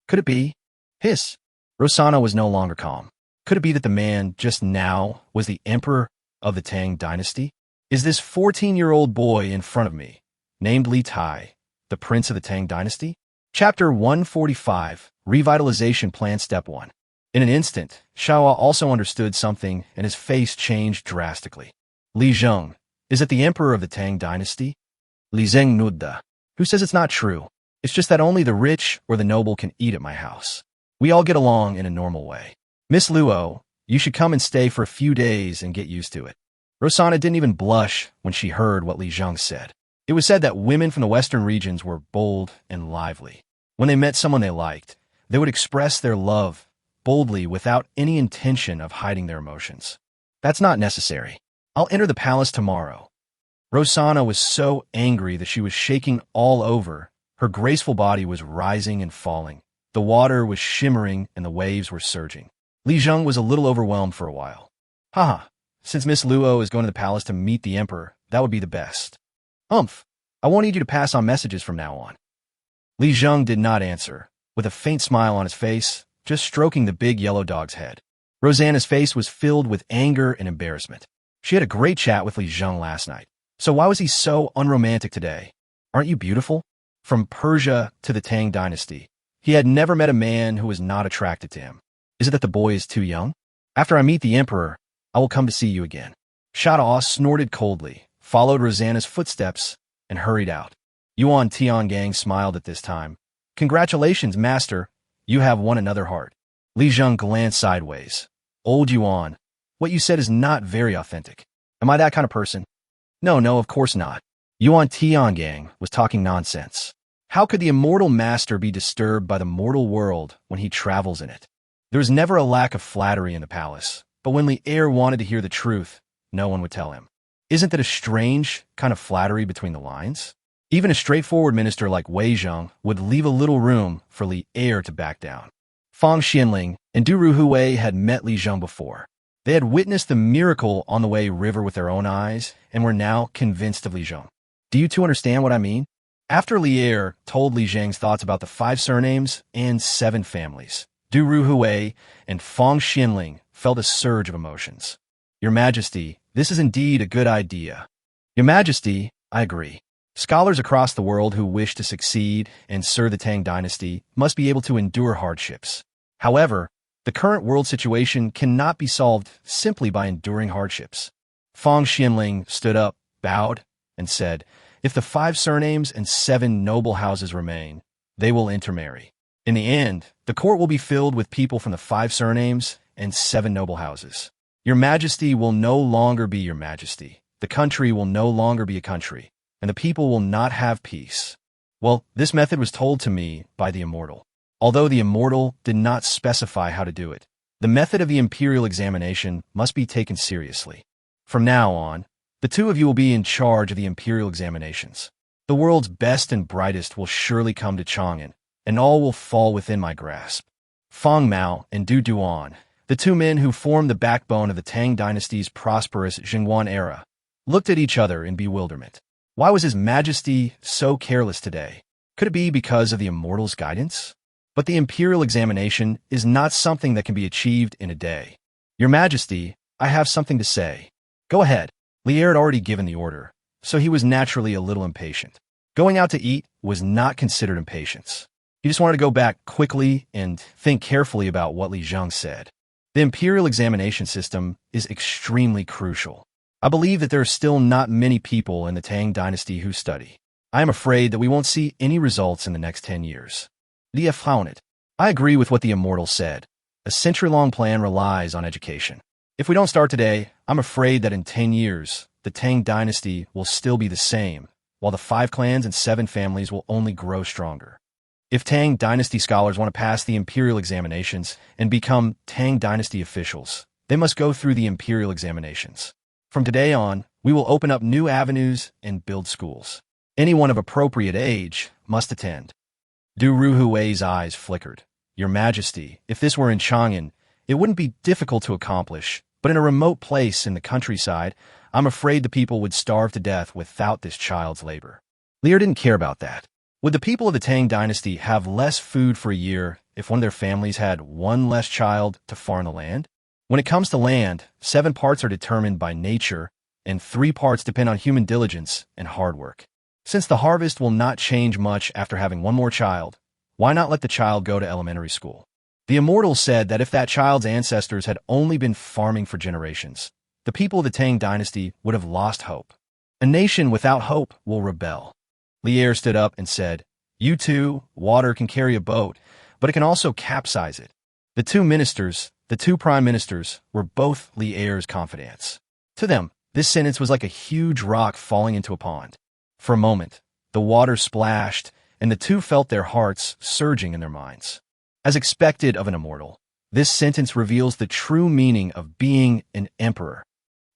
Could it be? Hiss. Rosanna was no longer calm. Could it be that the man just now was the emperor of the Tang dynasty? Is this 14-year-old boy in front of me, named Li Tai, the prince of the Tang dynasty? Chapter 145, Revitalization Plan Step 1. In an instant, Xiaohua also understood something and his face changed drastically. Li Zheng, is it the emperor of the Tang dynasty? Li Zheng Nudda. Who says it's not true? It's just that only the rich or the noble can eat at my house. We all get along in a normal way. Miss Luo, you should come and stay for a few days and get used to it. Rosanna didn't even blush when she heard what Li Zheng said. It was said that women from the western regions were bold and lively. When they met someone they liked, they would express their love boldly without any intention of hiding their emotions. That's not necessary. I'll enter the palace tomorrow. Rosanna was so angry that she was shaking all over. Her graceful body was rising and falling. The water was shimmering and the waves were surging. Li Zheng was a little overwhelmed for a while. Haha, since Miss Luo is going to the palace to meet the emperor, that would be the best. I won't need you to pass on messages from now on. Li Zheng did not answer, with a faint smile on his face, just stroking the big yellow dog's head. Rosanna's face was filled with anger and embarrassment. She had a great chat with Li Zheng last night. So why was he so unromantic today? Aren't you beautiful? From Persia to the Tang dynasty, He had never met a man who was not attracted to him. Is it that the boy is too young? After I meet the emperor, I will come to see you again. Shadaw snorted coldly, followed Rosanna's footsteps, and hurried out. Yuan Tiangang smiled at this time. Congratulations, master. You have won another heart. Li Zheng glanced sideways. Old Yuan, what you said is not very authentic. Am I that kind of person? No, of course not. Yuan Tiangang was talking nonsense. How could the immortal master be disturbed by the mortal world when he travels in it? There was never a lack of flattery in the palace, but when Li Er wanted to hear the truth, no one would tell him. Isn't that a strange kind of flattery between the lines? Even a straightforward minister like Wei Zheng would leave a little room for Li Er to back down. Fang Xianling and Du Ruhui had met Li Zheng before. They had witnessed the miracle on the Wei River with their own eyes and were now convinced of Li Zheng. Do you two understand what I mean? After Li Er told Li Zheng's thoughts about the 5 surnames and 7 families, Du Ruhui and Fang Xianling felt a surge of emotions. Your Majesty, this is indeed a good idea. Your Majesty, I agree. Scholars across the world who wish to succeed and serve the Tang dynasty must be able to endure hardships. However, the current world situation cannot be solved simply by enduring hardships. Fang Xianling stood up, bowed, and said, if the 5 surnames and 7 noble houses remain, they will intermarry. In the end, the court will be filled with people from the 5 surnames and 7 noble houses. Your Majesty will no longer be your Majesty. The country will no longer be a country, and the people will not have peace. Well, this method was told to me by the immortal. Although the immortal did not specify how to do it, the method of the imperial examination must be taken seriously. From now on, the 2 of you will be in charge of the imperial examinations. The world's best and brightest will surely come to Chang'an, and all will fall within my grasp. Fang Mao and Du Duan, the 2 men who formed the backbone of the Tang dynasty's prosperous Zhenguan era, looked at each other in bewilderment. Why was His Majesty so careless today? Could it be because of the immortal's guidance? But the imperial examination is not something that can be achieved in a day. Your Majesty, I have something to say. Go ahead. Li Er had already given the order, so he was naturally a little impatient. Going out to eat was not considered impatience. He just wanted to go back quickly and think carefully about what Li Zheng said. The imperial examination system is extremely crucial. I believe that there are still not many people in the Tang dynasty who study. I am afraid that we won't see any results in the next 10 years. Li found. I agree with what the immortal said. A century-long plan relies on education. If we don't start today, I'm afraid that in 10 years, the Tang dynasty will still be the same, while the 5 clans and 7 families will only grow stronger. If Tang dynasty scholars want to pass the imperial examinations and become Tang dynasty officials, they must go through the imperial examinations. From today on, we will open up new avenues and build schools. Anyone of appropriate age must attend. Du Ruhui's eyes flickered. Your Majesty, if this were in Chang'an, it wouldn't be difficult to accomplish, but in a remote place in the countryside, I'm afraid the people would starve to death without this child's labor. Li Er didn't care about that. Would the people of the Tang dynasty have less food for a year if one of their families had 1 less child to farm the land? When it comes to land, 7 parts are determined by nature, and 3 parts depend on human diligence and hard work. Since the harvest will not change much after having 1 more child, why not let the child go to elementary school? The immortal said that if that child's ancestors had only been farming for generations, the people of the Tang dynasty would have lost hope. A nation without hope will rebel. Li Er stood up and said, You two, water can carry a boat, but it can also capsize it. The 2 ministers, the 2 prime ministers, were both Li Er's confidants. To them, this sentence was like a huge rock falling into a pond. For a moment, the water splashed, and the 2 felt their hearts surging in their minds. As expected of an immortal, this sentence reveals the true meaning of being an emperor.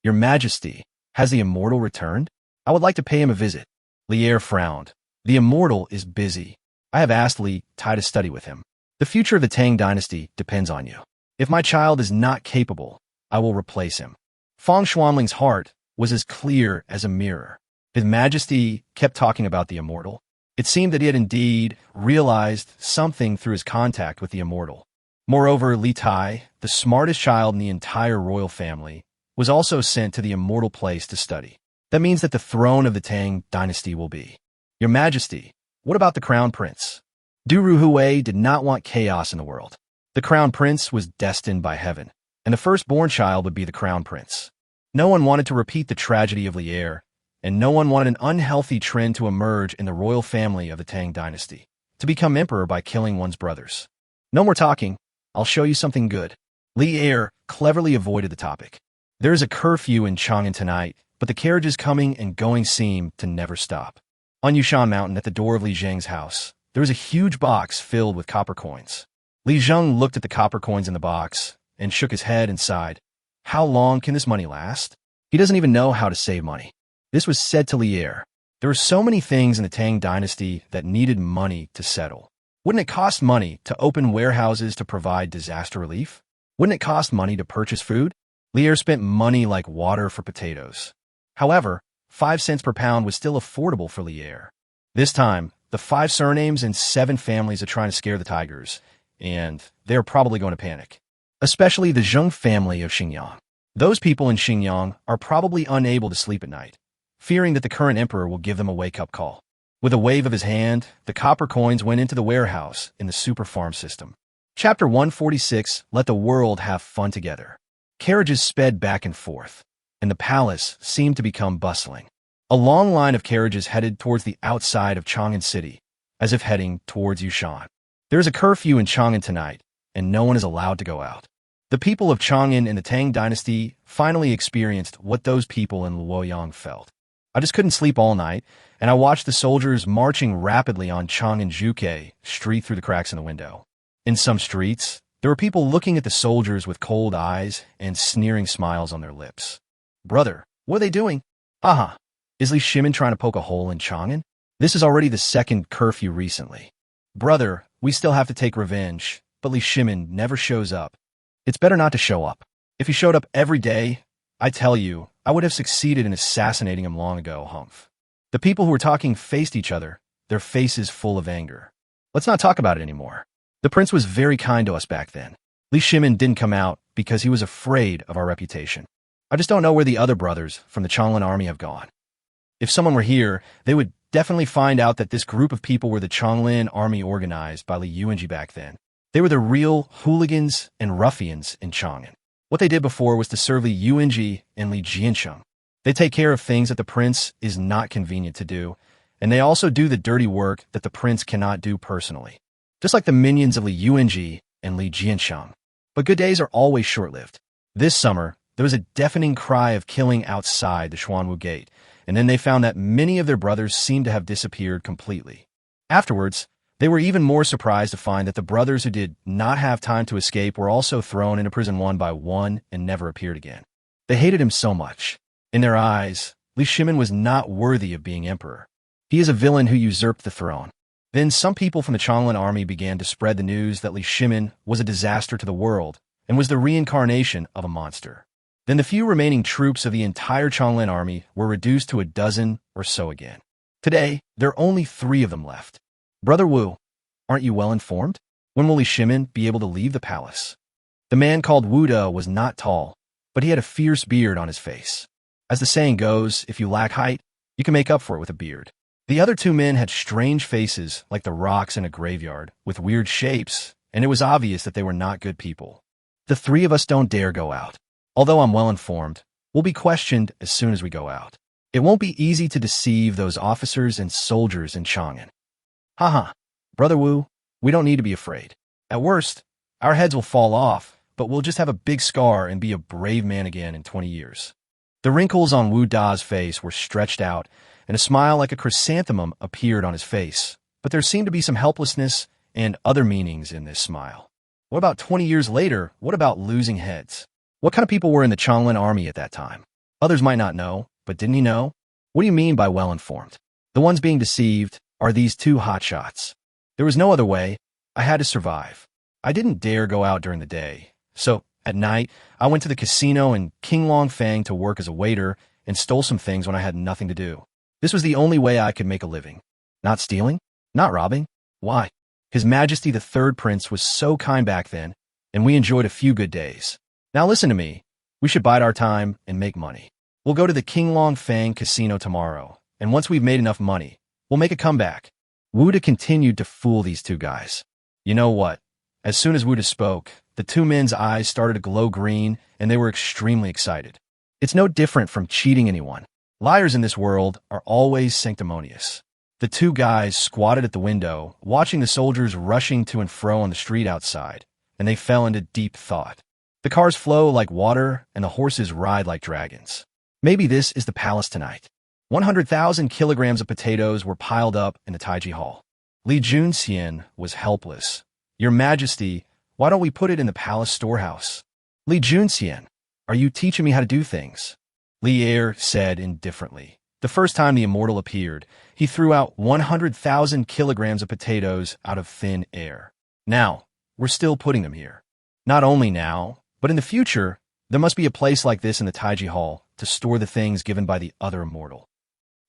Your Majesty, has the immortal returned? I would like to pay him a visit. Li Er frowned. The immortal is busy. I have asked Li Tai to study with him. The future of the Tang dynasty depends on you. If my child is not capable, I will replace him. Fang Xuanling's heart was as clear as a mirror. His Majesty kept talking about the immortal. It seemed that he had indeed realized something through his contact with the immortal. Moreover, Li Tai, the smartest child in the entire royal family, was also sent to the immortal place to study. That means that the throne of the Tang dynasty will be. Your Majesty, what about the crown prince? Duruhui did not want chaos in the world. The crown prince was destined by heaven, and the firstborn child would be the crown prince. No one wanted to repeat the tragedy of Lier, and no one wanted an unhealthy trend to emerge in the royal family of the Tang dynasty, to become emperor by killing one's brothers. No more talking. I'll show you something good. Lier cleverly avoided the topic. There is a curfew in Chang'an tonight, but the carriages coming and going seem to never stop. On Yushan Mountain at the door of Li Zheng's house, there was a huge box filled with copper coins. Li Zheng looked at the copper coins in the box and shook his head and sighed. How long can this money last? He doesn't even know how to save money. This was said to Lier. There were so many things in the Tang dynasty that needed money to settle. Wouldn't it cost money to open warehouses to provide disaster relief? Wouldn't it cost money to purchase food? Lier spent money like water for potatoes. However, 5 cents per pound was still affordable for Lier. This time, the 5 surnames and 7 families are trying to scare the tigers, and they're probably going to panic. Especially the Zheng family of Xingyang. Those people in Xingyang are probably unable to sleep at night, fearing that the current emperor will give them a wake-up call. With a wave of his hand, the copper coins went into the warehouse in the super farm system. Chapter 146, Let the World Have Fun Together. Carriages sped back and forth, and the palace seemed to become bustling. A long line of carriages headed towards the outside of Chang'an City, as if heading towards Yushan. There is a curfew in Chang'an tonight, and no one is allowed to go out. The people of Chang'an in the Tang dynasty finally experienced what those people in Luoyang felt. I just couldn't sleep all night, and I watched the soldiers marching rapidly on Chang'an Zhuke Street through the cracks in the window. In some streets, there were people looking at the soldiers with cold eyes and sneering smiles on their lips. Brother, what are they doing? Aha! Is Li Shimin trying to poke a hole in Chang'an? This is already the second curfew recently. Brother, we still have to take revenge, but Li Shimin never shows up. It's better not to show up. If he showed up every day, I tell you, I would have succeeded in assassinating him long ago, humph. The people who were talking faced each other, their faces full of anger. Let's not talk about it anymore. The prince was very kind to us back then. Li Shimin didn't come out because he was afraid of our reputation. I just don't know where the other brothers from the Changlan army have gone. If someone were here, they would definitely find out that this group of people were the Changlan army organized by Li Yuanji back then. They were the real hooligans and ruffians in Chang'an. What they did before was to serve Li Yuanji and Li Jiansheng. They take care of things that the prince is not convenient to do, and they also do the dirty work that the prince cannot do personally. Just like the minions of Li Yuanji and Li Jiansheng. But good days are always short-lived. This summer, there was a deafening cry of killing outside the Xuanwu Gate, and then they found that many of their brothers seemed to have disappeared completely. Afterwards, they were even more surprised to find that the brothers who did not have time to escape were also thrown into prison one by one and never appeared again. They hated him so much. In their eyes, Li Shimin was not worthy of being emperor. He is a villain who usurped the throne. Then some people from the Changlan army began to spread the news that Li Shimin was a disaster to the world and was the reincarnation of a monster. Then the few remaining troops of the entire Changlan army were reduced to a dozen or so again. Today, there are only 3 of them left. Brother Wu, aren't you well informed? When will Li Shimin be able to leave the palace? The man called Wu De was not tall, but he had a fierce beard on his face. As the saying goes, if you lack height, you can make up for it with a beard. The other 2 men had strange faces like the rocks in a graveyard, with weird shapes, and it was obvious that they were not good people. The 3 of us don't dare go out. Although I'm well informed, we'll be questioned as soon as we go out. It won't be easy to deceive those officers and soldiers in Chang'an. Haha, Brother Wu, we don't need to be afraid. At worst, our heads will fall off, but we'll just have a big scar and be a brave man again in 20 years. The wrinkles on Wu Da's face were stretched out, and a smile like a chrysanthemum appeared on his face, but there seemed to be some helplessness and other meanings in this smile. What about 20 years later? What about losing heads? What kind of people were in the Changlan army at that time? Others might not know, but didn't he know? What do you mean by well-informed? The ones being deceived are these 2 hotshots. There was no other way. I had to survive. I didn't dare go out during the day. So, at night, I went to the casino in Qinglongfang to work as a waiter and stole some things when I had nothing to do. This was the only way I could make a living. Not stealing? Not robbing? Why? His Majesty the Third Prince was so kind back then, and we enjoyed a few good days. Now listen to me. We should bide our time and make money. We'll go to the Qinglongfang casino tomorrow, and once we've made enough money, we'll make a comeback. Wuda continued to fool these two guys. You know what? As soon as Wuda spoke, the two men's eyes started to glow green, and they were extremely excited. It's no different from cheating anyone. Liars in this world are always sanctimonious. The two guys squatted at the window, watching the soldiers rushing to and fro on the street outside, and they fell into deep thought. The cars flow like water, and the horses ride like dragons. Maybe this is the palace tonight. 100,000 kilograms of potatoes were piled up in the Taiji Hall. Li Junxian was helpless. Your Majesty, why don't we put it in the palace storehouse? Li Junxian, are you teaching me how to do things? Li Er said indifferently. The first time the immortal appeared, he threw out 100,000 kilograms of potatoes out of thin air. Now, we're still putting them here. Not only now, but in the future, there must be a place like this in the Taiji Hall to store the things given by the other immortal.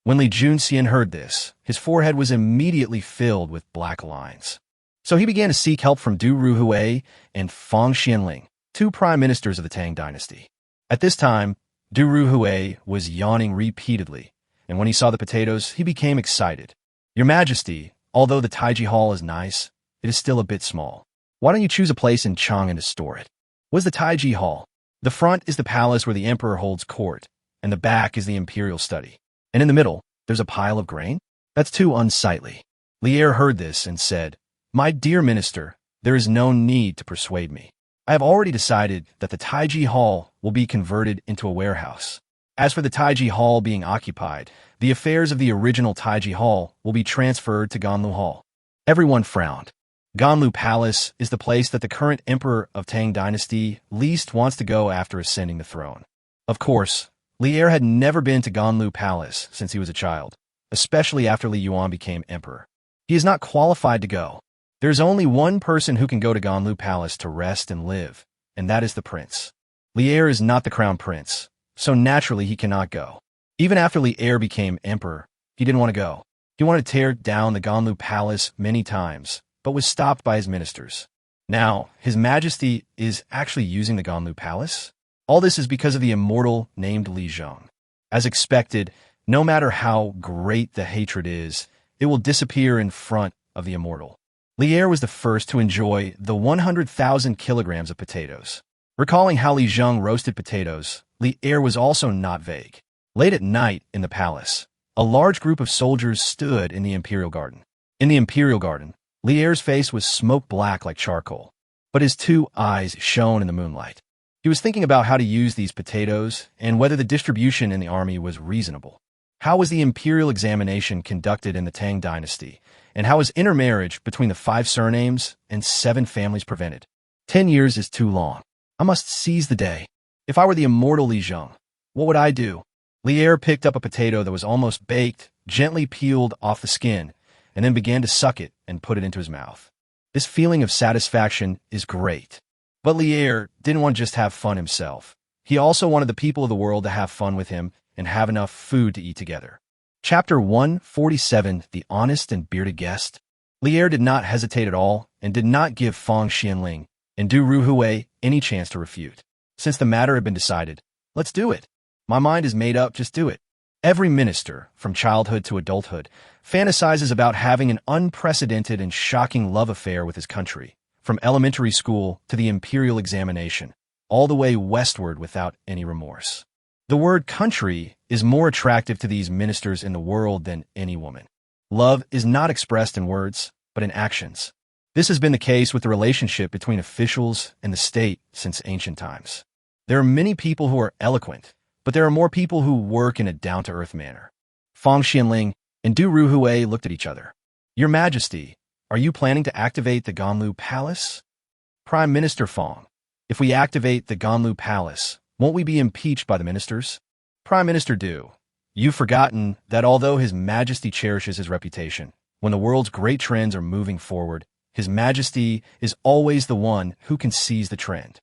When Li Junxian heard this, his forehead was immediately filled with black lines. So he began to seek help from Du Ruhui and Fang Xianling, two prime ministers of the Tang dynasty. At this time, Du Ruhui was yawning repeatedly, and when he saw the potatoes, he became excited. Your Majesty, although the Taiji Hall is nice, it is still a bit small. Why don't you choose a place in Chang'an to store it? What's the Taiji Hall? The front is the palace where the emperor holds court, and the back is the imperial study. And in the middle, there's a pile of grain? That's too unsightly. Li Er heard this and said, My dear minister, there is no need to persuade me. I have already decided that the Taiji Hall will be converted into a warehouse. As for the Taiji Hall being occupied, the affairs of the original Taiji Hall will be transferred to Ganlu Hall. Everyone frowned. Ganlu Palace is the place that the current emperor of Tang Dynasty least wants to go after ascending the throne. Of course, Li Er had never been to Ganlu Palace since he was a child, especially after Li Yuan became emperor. He is not qualified to go. There is only one person who can go to Ganlu Palace to rest and live, and that is the prince. Li Er is not the crown prince, so naturally he cannot go. Even after Li Er became emperor, he didn't want to go. He wanted to tear down the Ganlu Palace many times, but was stopped by his ministers. Now, His Majesty is actually using the Ganlu Palace? All this is because of the immortal named Li Zheng. As expected, no matter how great the hatred is, it will disappear in front of the immortal. Li Er was the first to enjoy the 100,000 kilograms of potatoes. Recalling how Li Zheng roasted potatoes, Li Er was also not vague. Late at night in the palace, a large group of soldiers stood in the imperial garden. In the imperial garden, Li Er's face was smoke black like charcoal, but his two eyes shone in the moonlight. He was thinking about how to use these potatoes and whether the distribution in the army was reasonable. How was the imperial examination conducted in the Tang dynasty, and how was intermarriage between the 5 surnames and 7 families prevented? 10 years is too long. I must seize the day. If I were the immortal Li Zheng, what would I do? Li Er picked up a potato that was almost baked, gently peeled off the skin, and then began to suck it and put it into his mouth. This feeling of satisfaction is great. But Li Er didn't want to just have fun himself. He also wanted the people of the world to have fun with him and have enough food to eat together. Chapter 147, The Honest and Bearded Guest. Li Er did not hesitate at all and did not give Fang Xianling and Du Ruhui any chance to refute. Since the matter had been decided, let's do it. My mind is made up, just do it. Every minister, from childhood to adulthood, fantasizes about having an unprecedented and shocking love affair with his country, from elementary school to the imperial examination, all the way westward without any remorse. The word country is more attractive to these ministers in the world than any woman. Love is not expressed in words, but in actions. This has been the case with the relationship between officials and the state since ancient times. There are many people who are eloquent, but there are more people who work in a down-to-earth manner. Fang Xianling and Du Ruhui looked at each other. Your Majesty, are you planning to activate the Ganlu Palace? Prime Minister Fang, if we activate the Ganlu Palace, won't we be impeached by the ministers? Prime Minister Du, you've forgotten that although His Majesty cherishes his reputation, when the world's great trends are moving forward, His Majesty is always the one who can seize the trend.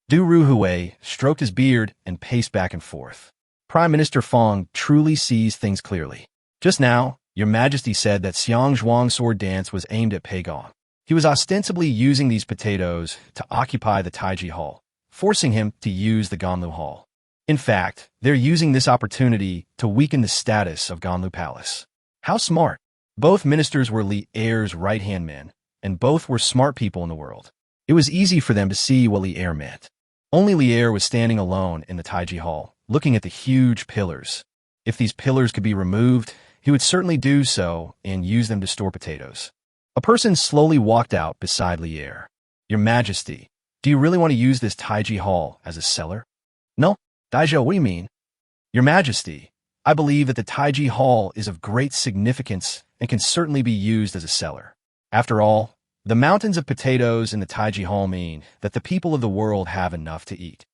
Du Ruhui stroked his beard and paced back and forth. Prime Minister Fang truly sees things clearly. Just now, Your Majesty said that Xiang Zhuang's sword dance was aimed at Pei Gong. He was ostensibly using these potatoes to occupy the Taiji Hall, forcing him to use the Ganlu Hall. In fact, they're using this opportunity to weaken the status of Ganlu Palace. How smart! Both ministers were Li Er's right-hand men, and both were smart people in the world. It was easy for them to see what Li Er meant. Only Li Er was standing alone in the Taiji Hall, looking at the huge pillars. If these pillars could be removed, he would certainly do so and use them to store potatoes. A person slowly walked out beside Li Er. Your Majesty, do you really want to use this Taiji Hall as a cellar? No, Daizhou, what do you mean? Your Majesty, I believe that the Taiji Hall is of great significance and can certainly be used as a cellar. After all, the mountains of potatoes in the Taiji Hall mean that the people of the world have enough to eat.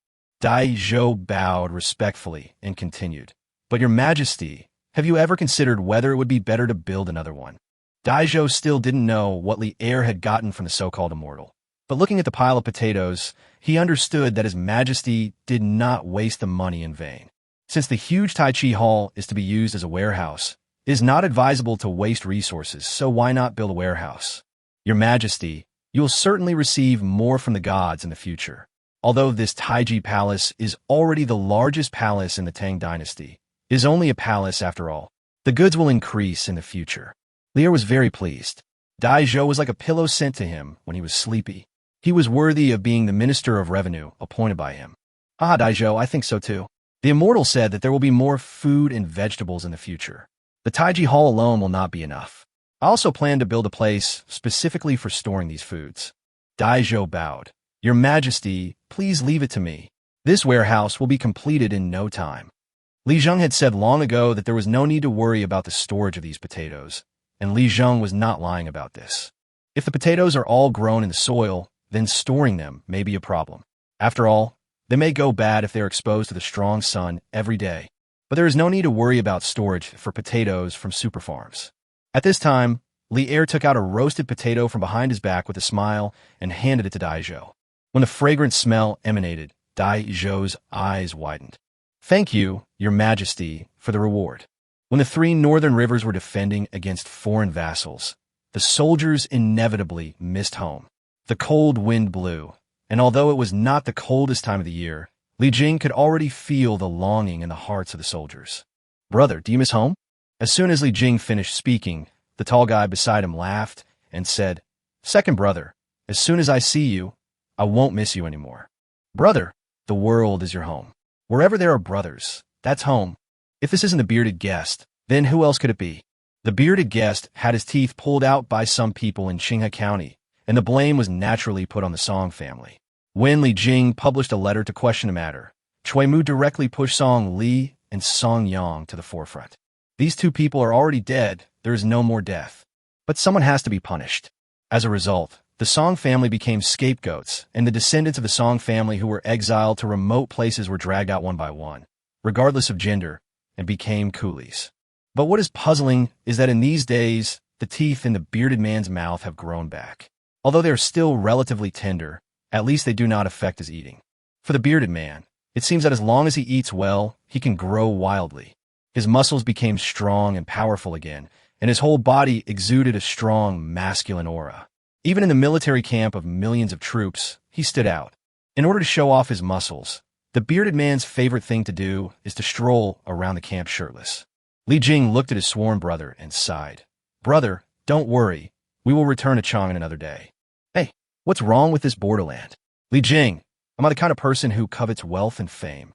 Daizhou bowed respectfully and continued, But your Majesty, have you ever considered whether it would be better to build another one? Daizhou still didn't know what Li Er had gotten from the so-called immortal. But looking at the pile of potatoes, he understood that His Majesty did not waste the money in vain. Since the huge Taiji Hall is to be used as a warehouse, it is not advisable to waste resources, so why not build a warehouse? Your Majesty, you will certainly receive more from the gods in the future. Although this Taiji palace is already the largest palace in the Tang dynasty, it is only a palace after all. The goods will increase in the future. Li Er was very pleased. Daizhou was like a pillow sent to him when he was sleepy. He was worthy of being the Minister of Revenue appointed by him. Ah, Daizhou, I think so too. The immortal said that there will be more food and vegetables in the future. The Taiji Hall alone will not be enough. I also plan to build a place specifically for storing these foods. Daizhou bowed. Your Majesty, please leave it to me. This warehouse will be completed in no time. Li Zheng had said long ago that there was no need to worry about the storage of these potatoes, and Li Zheng was not lying about this. If the potatoes are all grown in the soil, then storing them may be a problem. After all, they may go bad if they are exposed to the strong sun every day. But there is no need to worry about storage for potatoes from super farms. At this time, Li Er took out a roasted potato from behind his back with a smile and handed it to Daizhou. When the fragrant smell emanated, Daizhou's eyes widened. Thank you, Your Majesty, for the reward. When the 3 northern rivers were defending against foreign vassals, the soldiers inevitably missed home. The cold wind blew, and although it was not the coldest time of the year, Li Jing could already feel the longing in the hearts of the soldiers. Brother, do you miss home? As soon as Li Jing finished speaking, the tall guy beside him laughed and said, Second brother, as soon as I see you, I won't miss you anymore. Brother, the world is your home. Wherever there are brothers, that's home. If this isn't the bearded guest, then who else could it be? The bearded guest had his teeth pulled out by some people in Qinghe County, and the blame was naturally put on the Song family. When Li Jing published a letter to question the matter, Cui Mu directly pushed Song Li and Song Yang to the forefront. These 2 people are already dead, there is no more death. But someone has to be punished. As a result, the Song family became scapegoats, and the descendants of the Song family who were exiled to remote places were dragged out one by one, regardless of gender, and became coolies. But what is puzzling is that in these days, the teeth in the bearded man's mouth have grown back. Although they are still relatively tender, at least they do not affect his eating. For the bearded man, it seems that as long as he eats well, he can grow wildly. His muscles became strong and powerful again, and his whole body exuded a strong, masculine aura. Even in the military camp of millions of troops, he stood out. In order to show off his muscles, the bearded man's favorite thing to do is to stroll around the camp shirtless. Li Jing looked at his sworn brother and sighed. Brother, don't worry. We will return to Chang'an another day. Hey, what's wrong with this borderland? Li Jing, am I the kind of person who covets wealth and fame?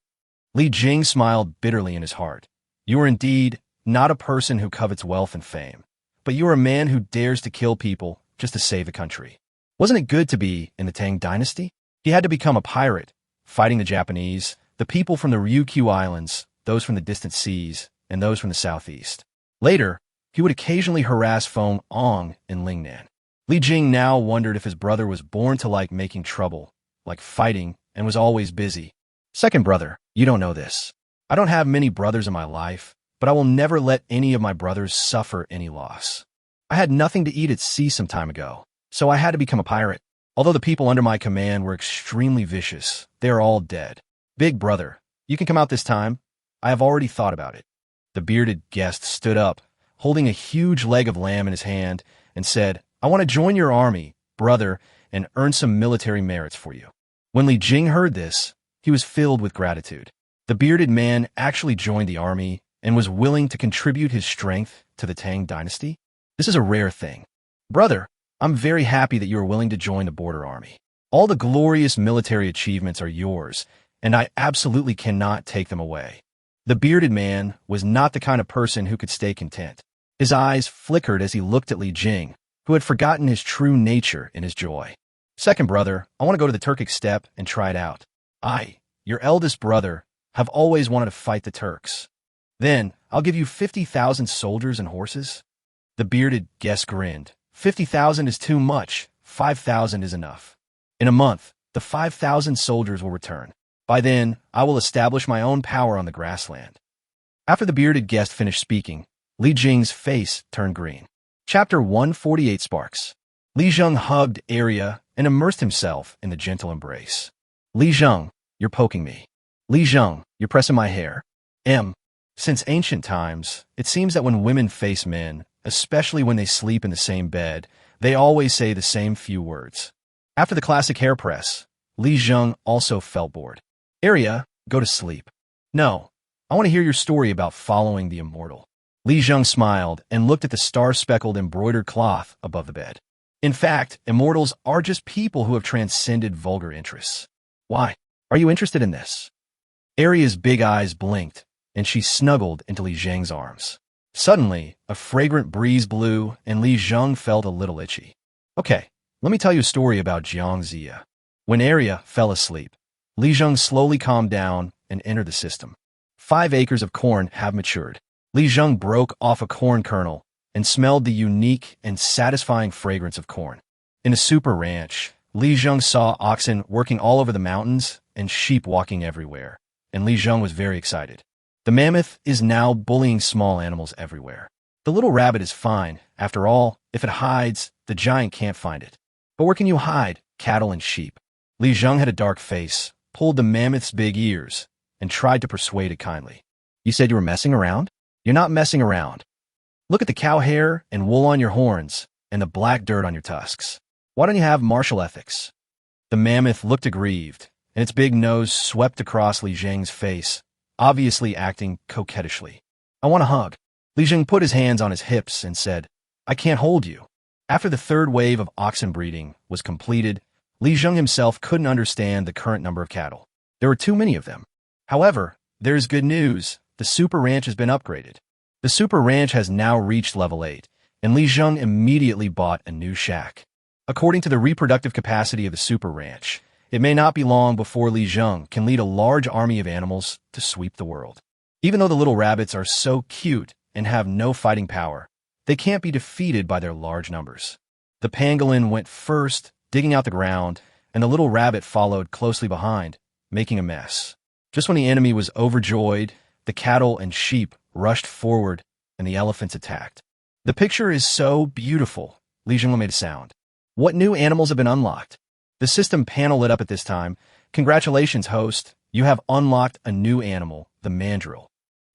Li Jing smiled bitterly in his heart. You are indeed not a person who covets wealth and fame, but you are a man who dares to kill people just to save the country. Wasn't it good to be in the Tang dynasty? He had to become a pirate, fighting the Japanese, the people from the Ryukyu Islands, those from the distant seas, and those from the southeast. Later, he would occasionally harass Feng Ong in Lingnan. Li Jing now wondered if his brother was born to like making trouble, like fighting, and was always busy. Second brother, you don't know this. I don't have many brothers in my life, but I will never let any of my brothers suffer any loss. I had nothing to eat at sea some time ago, so I had to become a pirate. Although the people under my command were extremely vicious, they are all dead. Big brother, you can come out this time. I have already thought about it. The bearded guest stood up, holding a huge leg of lamb in his hand, and said, I want to join your army, brother, and earn some military merits for you. When Li Jing heard this, he was filled with gratitude. The bearded man actually joined the army and was willing to contribute his strength to the Tang dynasty. This is a rare thing. Brother, I'm very happy that you are willing to join the border army. All the glorious military achievements are yours, and I absolutely cannot take them away. The bearded man was not the kind of person who could stay content. His eyes flickered as he looked at Li Jing, who had forgotten his true nature in his joy. Second brother, I want to go to the Turkic steppe and try it out. I, your eldest brother, have always wanted to fight the Turks. Then, I'll give you 50,000 soldiers and horses. The bearded guest grinned. 50,000 is too much. 5,000 is enough. In a month, the 5,000 soldiers will return. By then, I will establish my own power on the grassland. After the bearded guest finished speaking, Li Jing's face turned green. Chapter 148 Sparks. Li Zheng hugged Arya and immersed himself in the gentle embrace. Li Zheng, you're poking me. Li Zheng, you're pressing my hair. Since ancient times, it seems that when women face men, especially when they sleep in the same bed, they always say the same few words. After the classic hair press, Li Zheng also felt bored. Arya, go to sleep. No, I want to hear your story about following the immortal. Li Zheng smiled and looked at the star-speckled embroidered cloth above the bed. In fact, immortals are just people who have transcended vulgar interests. Why? Are you interested in this? Arya's big eyes blinked, and she snuggled into Li Zheng's arms. Suddenly, a fragrant breeze blew, and Li Zheng felt a little itchy. Okay, let me tell you a story about Jiang Ziya. When Arya fell asleep, Li Zheng slowly calmed down and entered the system. 5 acres of corn have matured. Li Zheng broke off a corn kernel and smelled the unique and satisfying fragrance of corn. In a super ranch, Li Zheng saw oxen working all over the mountains and sheep walking everywhere, and Li Zheng was very excited. The mammoth is now bullying small animals everywhere. The little rabbit is fine. After all, if it hides, the giant can't find it. But where can you hide cattle and sheep? Li Zheng had a dark face, pulled the mammoth's big ears, and tried to persuade it kindly. You said you were messing around? You're not messing around. Look at the cow hair and wool on your horns, and the black dirt on your tusks. Why don't you have martial ethics? The mammoth looked aggrieved, and its big nose swept across Li Zheng's face, obviously acting coquettishly. I want a hug. Li Zheng put his hands on his hips and said, I can't hold you. After the third wave of oxen breeding was completed, Li Zheng himself couldn't understand the current number of cattle. There were too many of them. However, there's good news. The super ranch has been upgraded. The super ranch has now reached level 8, and Li Zheng immediately bought a new shack. According to the reproductive capacity of the super ranch, it may not be long before Li Zheng can lead a large army of animals to sweep the world. Even though the little rabbits are so cute and have no fighting power, they can't be defeated by their large numbers. The pangolin went first, digging out the ground, and the little rabbit followed closely behind, making a mess. Just when the enemy was overjoyed, the cattle and sheep rushed forward, and the elephants attacked. The picture is so beautiful. Li Zheng made a sound. What new animals have been unlocked? The system panel lit up at this time. Congratulations, host. You have unlocked a new animal, the mandrill.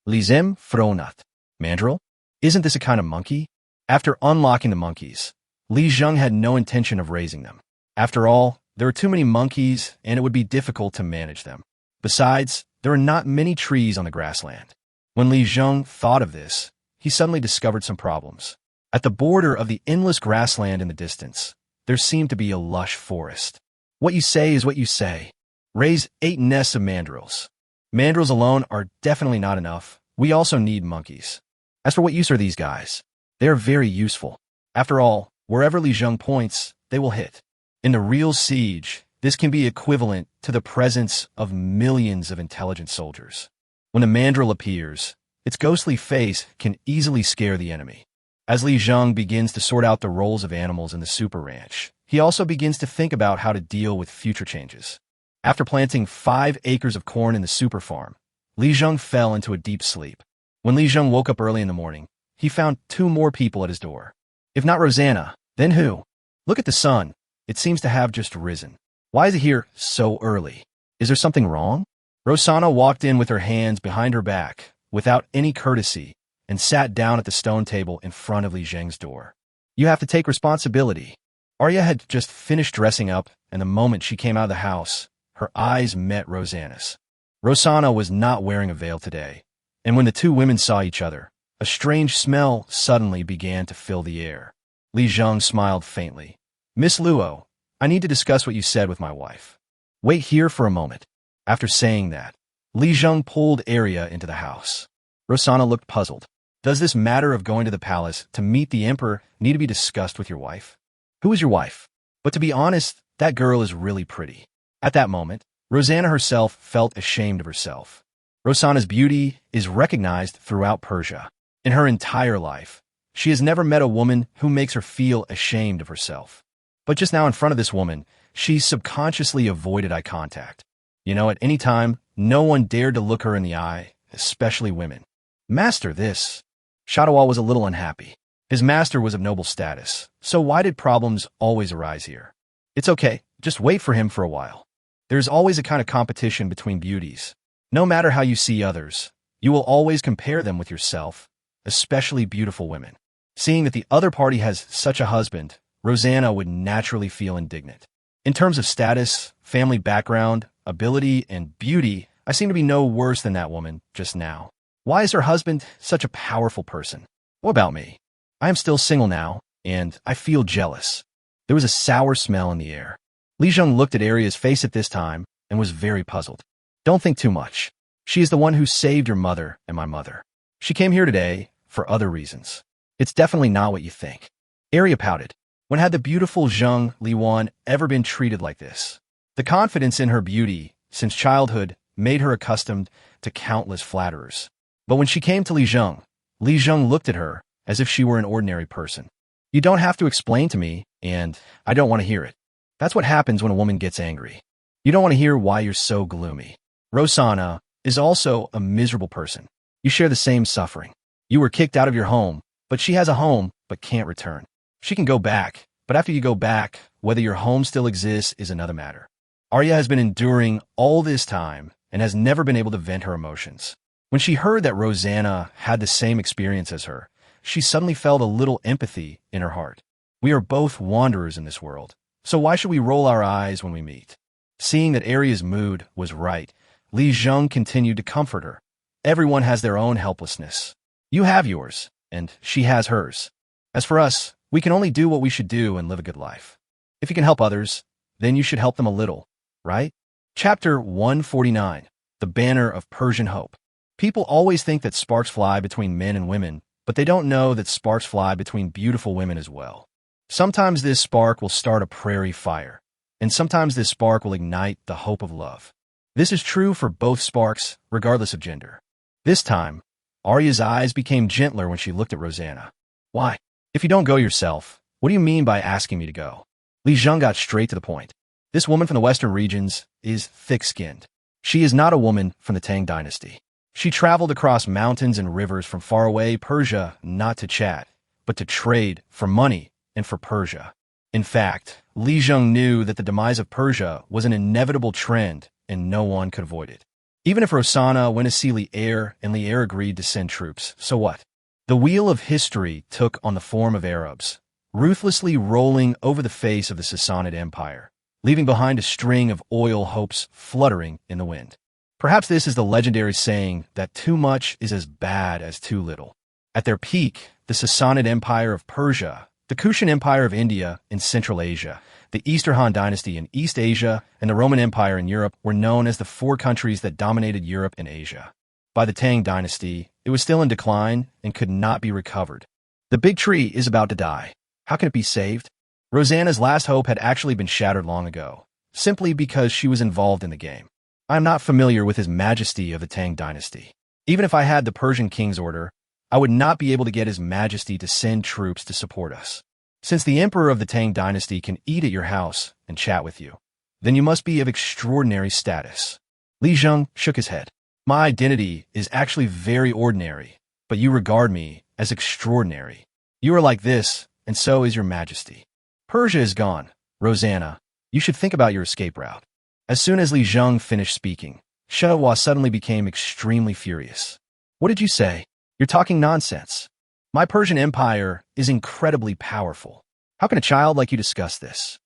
Lizem Fronat. Mandrill? Isn't this a kind of monkey? After unlocking the monkeys, Li Zheng had no intention of raising them. After all, there are too many monkeys, and it would be difficult to manage them. Besides, there are not many trees on the grassland. When Li Zheng thought of this, he suddenly discovered some problems. At the border of the endless grassland in the distance, there seemed to be a lush forest. What you say is what you say. Raise 8 nests of mandrills. Mandrills alone are definitely not enough. We also need monkeys. As for what use are these guys? They are very useful. After all, wherever Li Zheng points, they will hit. In the real siege, this can be equivalent to the presence of millions of intelligent soldiers. When a mandrill appears, its ghostly face can easily scare the enemy. As Li Zheng begins to sort out the roles of animals in the super ranch, he also begins to think about how to deal with future changes. After planting 5 acres of corn in the super farm, Li Zheng fell into a deep sleep. When Li Zheng woke up early in the morning, he found 2 more people at his door. If not Rosanna, then who? Look at the sun. It seems to have just risen. Why is it here so early? Is there something wrong? Rosanna walked in with her hands behind her back, without any courtesy, and sat down at the stone table in front of Li Zheng's door. You have to take responsibility. Arya had just finished dressing up, and the moment she came out of the house, her eyes met Rosanna's. Rosanna was not wearing a veil today, and when the 2 women saw each other, A strange smell suddenly began to fill the air. Li Zheng smiled faintly. Miss Luo, I need to discuss what you said with my wife. Wait here for a moment. After saying that, Li Zheng pulled Arya into the house. Rosanna looked puzzled. Does this matter of going to the palace to meet the emperor need to be discussed with your wife? Who is your wife? But to be honest, that girl is really pretty. At that moment, Rosanna herself felt ashamed of herself. Rosanna's beauty is recognized throughout Persia. In her entire life, she has never met a woman who makes her feel ashamed of herself. But just now in front of this woman, she subconsciously avoided eye contact. At any time, no one dared to look her in the eye, especially women. Master, this. Shadowal was a little unhappy. His master was of noble status, so why did problems always arise here? It's okay, just wait for him for a while. There's always a kind of competition between beauties. No matter how you see others, you will always compare them with yourself, especially beautiful women. Seeing that the other party has such a husband, Rosanna would naturally feel indignant. In terms of status, family background, ability, and beauty, I seem to be no worse than that woman just now. Why is her husband such a powerful person? What about me? I am still single now, and I feel jealous. There was a sour smell in the air. Li Zheng looked at Arya's face at this time and was very puzzled. Don't think too much. She is the one who saved your mother and my mother. She came here today for other reasons. It's definitely not what you think. Arya pouted. When had the beautiful Zheng Liwan ever been treated like this? The confidence in her beauty, since childhood, made her accustomed to countless flatterers. But when she came to Li Zheng looked at her as if she were an ordinary person. You don't have to explain to me, and I don't want to hear it. That's what happens when a woman gets angry. You don't want to hear why you're so gloomy. Rosanna is also a miserable person. You share the same suffering. You were kicked out of your home, but she has a home but can't return. She can go back, but after you go back, whether your home still exists is another matter. Arya has been enduring all this time and has never been able to vent her emotions. When she heard that Rosanna had the same experience as her, she suddenly felt a little empathy in her heart. We are both wanderers in this world, so why should we roll our eyes when we meet? Seeing that Arya's mood was right, Li Zheng continued to comfort her. Everyone has their own helplessness. You have yours, and she has hers. As for us, we can only do what we should do and live a good life. If you can help others, then you should help them a little, right? Chapter 149, The Banner of Persian Hope. People always think that sparks fly between men and women, but they don't know that sparks fly between beautiful women as well. Sometimes this spark will start a prairie fire, and sometimes this spark will ignite the hope of love. This is true for both sparks, regardless of gender. This time, Arya's eyes became gentler when she looked at Rosanna. Why? If you don't go yourself, what do you mean by asking me to go? Li Zheng got straight to the point. This woman from the western regions is thick-skinned. She is not a woman from the Tang dynasty. She traveled across mountains and rivers from faraway Persia not to chat, but to trade for money and for Persia. In fact, Li Zheng knew that the demise of Persia was an inevitable trend and no one could avoid it. Even if Rosanna went to see Li'er and Li'er agreed to send troops, so what? The wheel of history took on the form of Arabs, ruthlessly rolling over the face of the Sassanid Empire, leaving behind a string of oil hopes fluttering in the wind. Perhaps this is the legendary saying that too much is as bad as too little. At their peak, the Sassanid Empire of Persia, the Kushan Empire of India in Central Asia, the Eastern Han Dynasty in East Asia, and the Roman Empire in Europe were known as the four countries that dominated Europe and Asia. By the Tang Dynasty, it was still in decline and could not be recovered. The big tree is about to die. How can it be saved? Rosanna's last hope had actually been shattered long ago, simply because she was involved in the game. I am not familiar with His Majesty of the Tang Dynasty. Even if I had the Persian king's order, I would not be able to get His Majesty to send troops to support us. Since the Emperor of the Tang Dynasty can eat at your house and chat with you, then you must be of extraordinary status. Li Zheng shook his head. My identity is actually very ordinary, but you regard me as extraordinary. You are like this, and so is your Majesty. Persia is gone. Rosanna, you should think about your escape route. As soon as Li Zheng finished speaking, Shahwa suddenly became extremely furious. What did you say? You're talking nonsense. My Persian Empire is incredibly powerful. How can a child like you discuss this?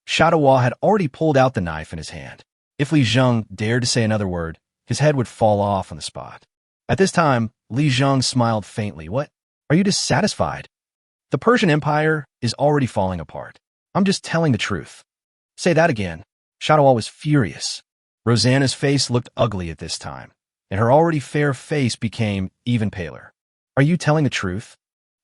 Shadowwa had already pulled out the knife in his hand. If Li Zheng dared to say another word, his head would fall off on the spot. At this time, Li Zheng smiled faintly. What? Are you dissatisfied? The Persian Empire is already falling apart. I'm just telling the truth. Say that again. Shadowall was furious. Rosanna's face looked ugly at this time, and her already fair face became even paler. Are you telling the truth?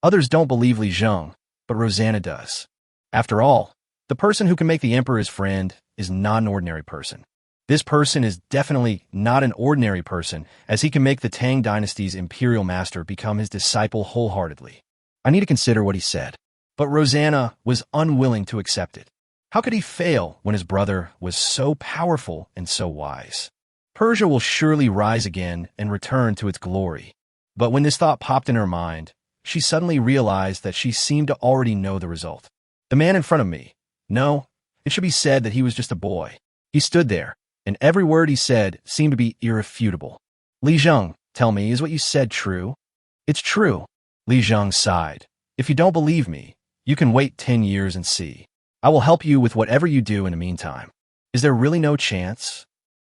Others don't believe Li Zheng, but Rosanna does. After all, the person who can make the emperor his friend is not an ordinary person. This person is definitely not an ordinary person, as he can make the Tang dynasty's imperial master become his disciple wholeheartedly. I need to consider what he said. But Rosanna was unwilling to accept it. How could he fail when his brother was so powerful and so wise? Persia will surely rise again and return to its glory. But when this thought popped in her mind, she suddenly realized that she seemed to already know the result. The man in front of me. No, it should be said that he was just a boy. He stood there, and every word he said seemed to be irrefutable. Li Zheng, tell me, is what you said true? It's true. Li Zheng sighed. If you don't believe me, you can wait 10 years and see. I will help you with whatever you do in the meantime. Is there really no chance?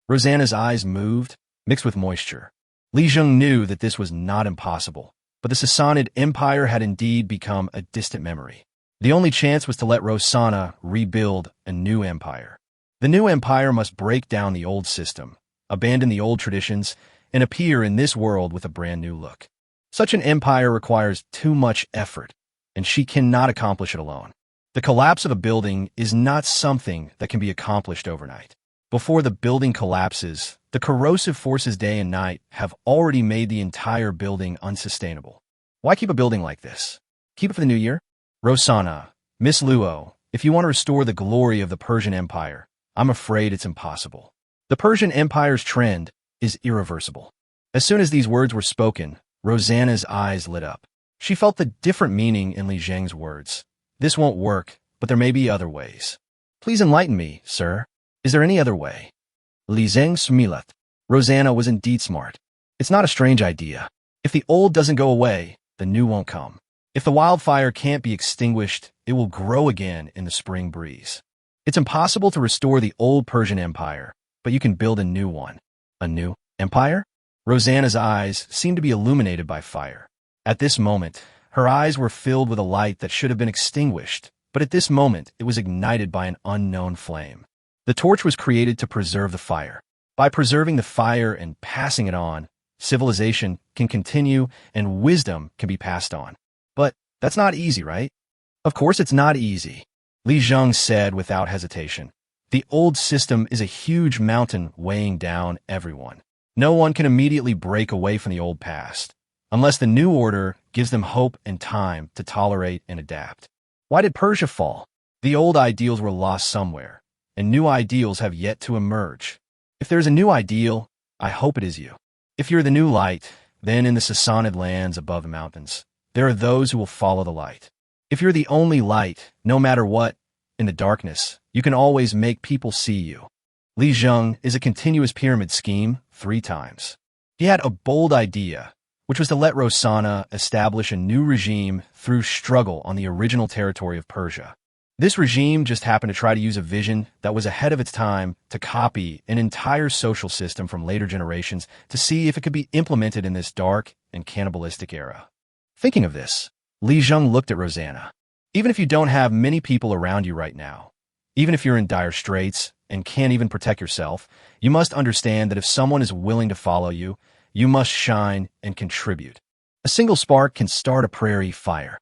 Rosanna's eyes moved, mixed with moisture. Li Zheng knew that this was not impossible, but the Sassanid Empire had indeed become a distant memory. The only chance was to let Rosanna rebuild a new empire. The new empire must break down the old system, abandon the old traditions, and appear in this world with a brand new look. Such an empire requires too much effort, and she cannot accomplish it alone. The collapse of a building is not something that can be accomplished overnight. Before the building collapses, the corrosive forces day and night have already made the entire building unsustainable. Why keep a building like this? Keep it for the new year? Rosanna, Miss Luo, if you want to restore the glory of the Persian Empire, I'm afraid it's impossible. The Persian Empire's trend is irreversible. As soon as these words were spoken, Rosanna's eyes lit up. She felt the different meaning in Li Zheng's words. This won't work, but there may be other ways. Please enlighten me, sir. Is there any other way? Li Zheng smiled. Rosanna was indeed smart. It's not a strange idea. If the old doesn't go away, the new won't come. If the wildfire can't be extinguished, it will grow again in the spring breeze. It's impossible to restore the old Persian Empire, but you can build a new one. A new empire? Rosanna's eyes seemed to be illuminated by fire. At this moment, her eyes were filled with a light that should have been extinguished, but at this moment it was ignited by an unknown flame. The torch was created to preserve the fire. By preserving the fire and passing it on, civilization can continue and wisdom can be passed on. But that's not easy, right? Of course it's not easy, Li Zheng said without hesitation. The old system is a huge mountain weighing down everyone. No one can immediately break away from the old past, unless the new order gives them hope and time to tolerate and adapt. Why did Persia fall? The old ideals were lost somewhere, and new ideals have yet to emerge. If there's a new ideal, I hope it is you. If you're the new light, then in the Sassanid lands above the mountains, there are those who will follow the light. If you're the only light, no matter what, in the darkness, you can always make people see you. Li Zheng is a continuous pyramid scheme 3 times. He had a bold idea, which was to let Rosanna establish a new regime through struggle on the original territory of Persia. This regime just happened to try to use a vision that was ahead of its time to copy an entire social system from later generations to see if it could be implemented in this dark and cannibalistic era. Thinking of this, Li Zheng looked at Rosanna. Even if you don't have many people around you right now, even if you're in dire straits and can't even protect yourself, you must understand that if someone is willing to follow you, you must shine and contribute. A single spark can start a prairie fire.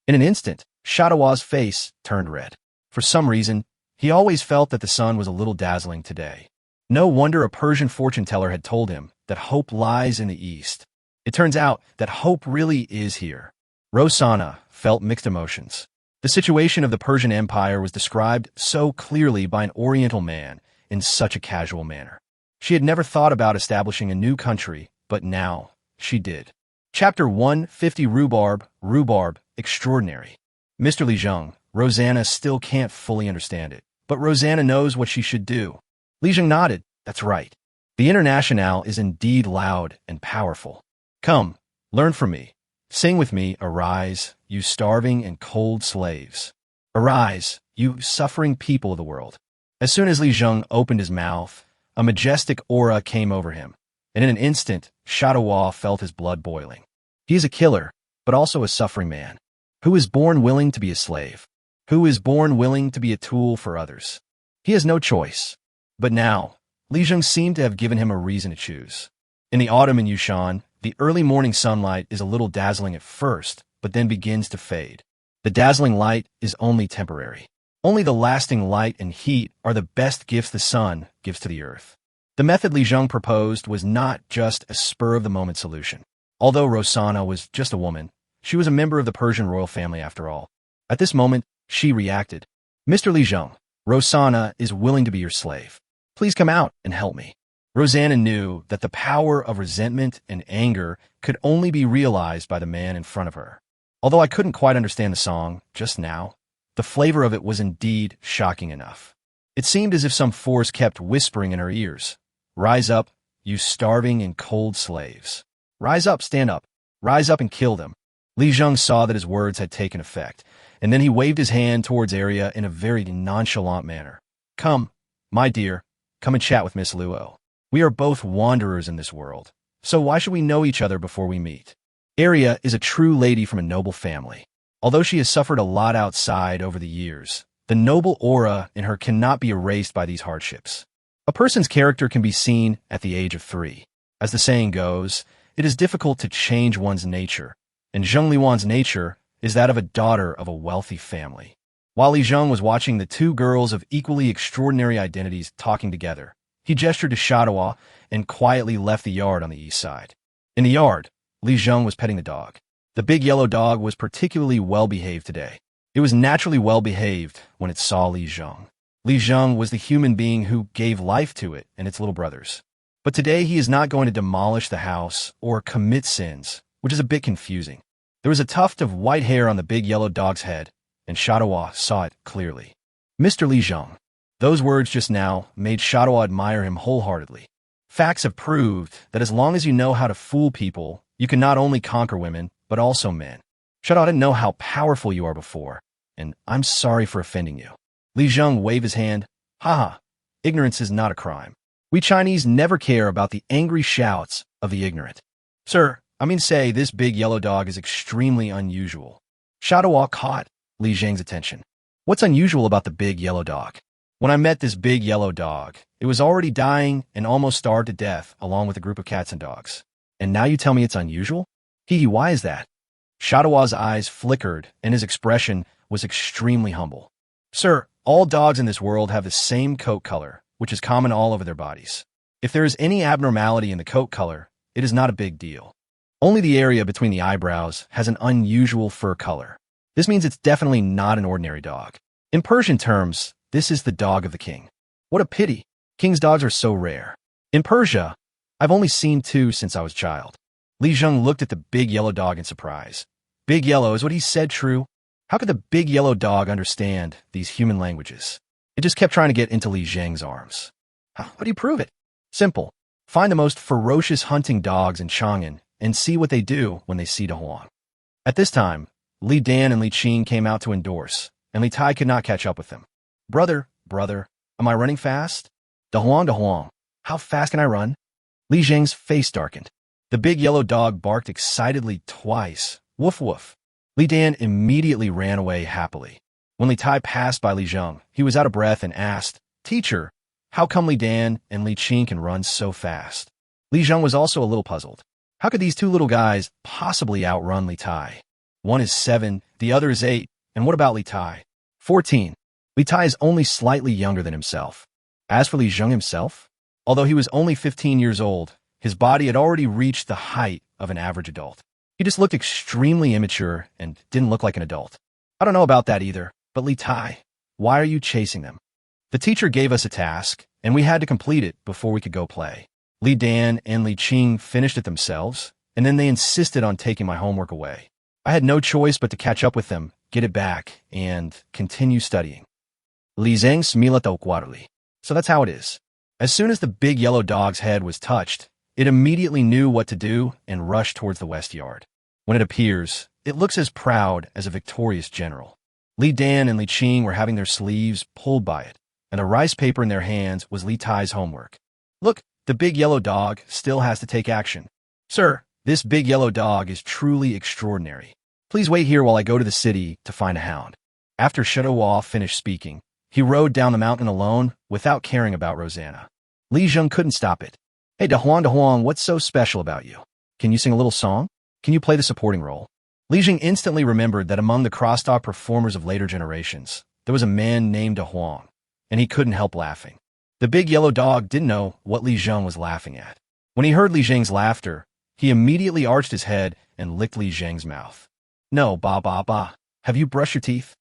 In an instant, Shadowall's face turned red. For some reason, he always felt that the sun was a little dazzling today. No wonder a Persian fortune teller had told him that hope lies in the east. It turns out that hope really is here. Rosanna felt mixed emotions. The situation of the Persian Empire was described so clearly by an Oriental man in such a casual manner. She had never thought about establishing a new country, but now she did. Chapter 150 Rhubarb, Extraordinary. Mr. Li Zheng, Rosanna still can't fully understand it, but Rosanna knows what she should do. Li Zheng nodded. That's right. The Internationale is indeed loud and powerful. Come, learn from me. Sing with me, arise, you starving and cold slaves. Arise, you suffering people of the world. As soon as Li Zheng opened his mouth, a majestic aura came over him, and in an instant, Shadowall felt his blood boiling. He is a killer, but also a suffering man, who is born willing to be a slave, who is born willing to be a tool for others. He has no choice. But now, Li Zheng seemed to have given him a reason to choose. In the autumn in Yushan, the early morning sunlight is a little dazzling at first, but then begins to fade. The dazzling light is only temporary. Only the lasting light and heat are the best gifts the sun gives to the earth. The method Li Zheng proposed was not just a spur-of-the-moment solution. Although Rosanna was just a woman, she was a member of the Persian royal family after all. At this moment, she reacted. "Mr. Li Zheng, Rosanna is willing to be your slave. Please come out and help me." Rosanna knew that the power of resentment and anger could only be realized by the man in front of her. Although I couldn't quite understand the song just now, the flavor of it was indeed shocking enough. It seemed as if some force kept whispering in her ears. "Rise up, you starving and cold slaves. Rise up, stand up. Rise up and kill them." Li Zheng saw that his words had taken effect, and then he waved his hand towards Arya in a very nonchalant manner. "Come, my dear, come and chat with Miss Luo. We are both wanderers in this world, so why should we know each other before we meet?" Arya is a true lady from a noble family. Although she has suffered a lot outside over the years, the noble aura in her cannot be erased by these hardships. A person's character can be seen at the age of 3. As the saying goes, it is difficult to change one's nature, and Zheng Liwan's nature is that of a daughter of a wealthy family. While Li Zheng was watching the two girls of equally extraordinary identities talking together, he gestured to Shadawa and quietly left the yard on the east side. In the yard, Li Zheng was petting the dog. The big yellow dog was particularly well-behaved today. It was naturally well-behaved when it saw Li Zheng. Li Zheng was the human being who gave life to it and its little brothers. But today he is not going to demolish the house or commit sins, which is a bit confusing. There was a tuft of white hair on the big yellow dog's head, and Shadawa saw it clearly. "Mr. Li Zheng." Those words just now made Shadawa admire him wholeheartedly. Facts have proved that as long as you know how to fool people, you can not only conquer women, but also men. Shadawa didn't know how powerful you are before, and I'm sorry for offending you. Li Zheng waved his hand. "Haha, ignorance is not a crime. We Chinese never care about the angry shouts of the ignorant." "Sir, I mean say this big yellow dog is extremely unusual." Shadawa caught Li Zheng's attention. "What's unusual about the big yellow dog?" "When I met this big yellow dog, it was already dying and almost starved to death along with a group of cats and dogs. And now you tell me it's unusual? Hee, why is that?" Shadawa's eyes flickered and his expression was extremely humble. "Sir, all dogs in this world have the same coat color, which is common all over their bodies. If there is any abnormality in the coat color, it is not a big deal. Only the area between the eyebrows has an unusual fur color. This means it's definitely not an ordinary dog. In Persian terms, this is the dog of the king. What a pity. King's dogs are so rare. In Persia, I've only seen 2 since I was a child." Li Zheng looked at the big yellow dog in surprise. Big yellow, is what he said true? How could the big yellow dog understand these human languages? It just kept trying to get into Li Zheng's arms. "How do you prove it?" "Simple. Find the most ferocious hunting dogs in Chang'an and see what they do when they see Dahuang." At this time, Li Dan and Li Qing came out to endorse, and Li Tai could not catch up with them. Brother, am I running fast?" Dahuang, how fast can I run?" Li Zheng's face darkened. The big yellow dog barked excitedly twice. Woof woof. Li Dan immediately ran away happily. When Li Tai passed by Li Zheng, he was out of breath and asked, "Teacher, how come Li Dan and Li Qing can run so fast?" Li Zheng was also a little puzzled. How could these 2 little guys possibly outrun Li Tai? One is 7, the other is 8, and what about Li Tai? 14. Li Tai is only slightly younger than himself. As for Li Zheng himself, although he was only 15 years old, his body had already reached the height of an average adult. He just looked extremely immature and didn't look like an adult. "I don't know about that either, but Li Tai, why are you chasing them?" "The teacher gave us a task, and we had to complete it before we could go play. Li Dan and Li Qing finished it themselves, and then they insisted on taking my homework away. I had no choice but to catch up with them, get it back, and continue studying." Li Zheng smilat okwarli. So that's how it is. As soon as the big yellow dog's head was touched, it immediately knew what to do and rushed towards the west yard. When it appears, it looks as proud as a victorious general. Li Dan and Li Qing were having their sleeves pulled by it, and the rice paper in their hands was Li Tai's homework. "Look, the big yellow dog still has to take action. Sir, this big yellow dog is truly extraordinary. Please wait here while I go to the city to find a hound. After Shuo finished speaking, he rode down the mountain alone without caring about Rosanna. Li Zheng couldn't stop it. Hey, Dahuang, what's so special about you? Can you sing a little song? Can you play the supporting role? Li Zheng instantly remembered that among the crosstalk performers of later generations, there was a man named Dahuang, and he couldn't help laughing. The big yellow dog didn't know what Li Zheng was laughing at. When he heard Li Zheng's laughter, he immediately arched his head and licked Li Zheng's mouth. No, ba. Have you brushed your teeth?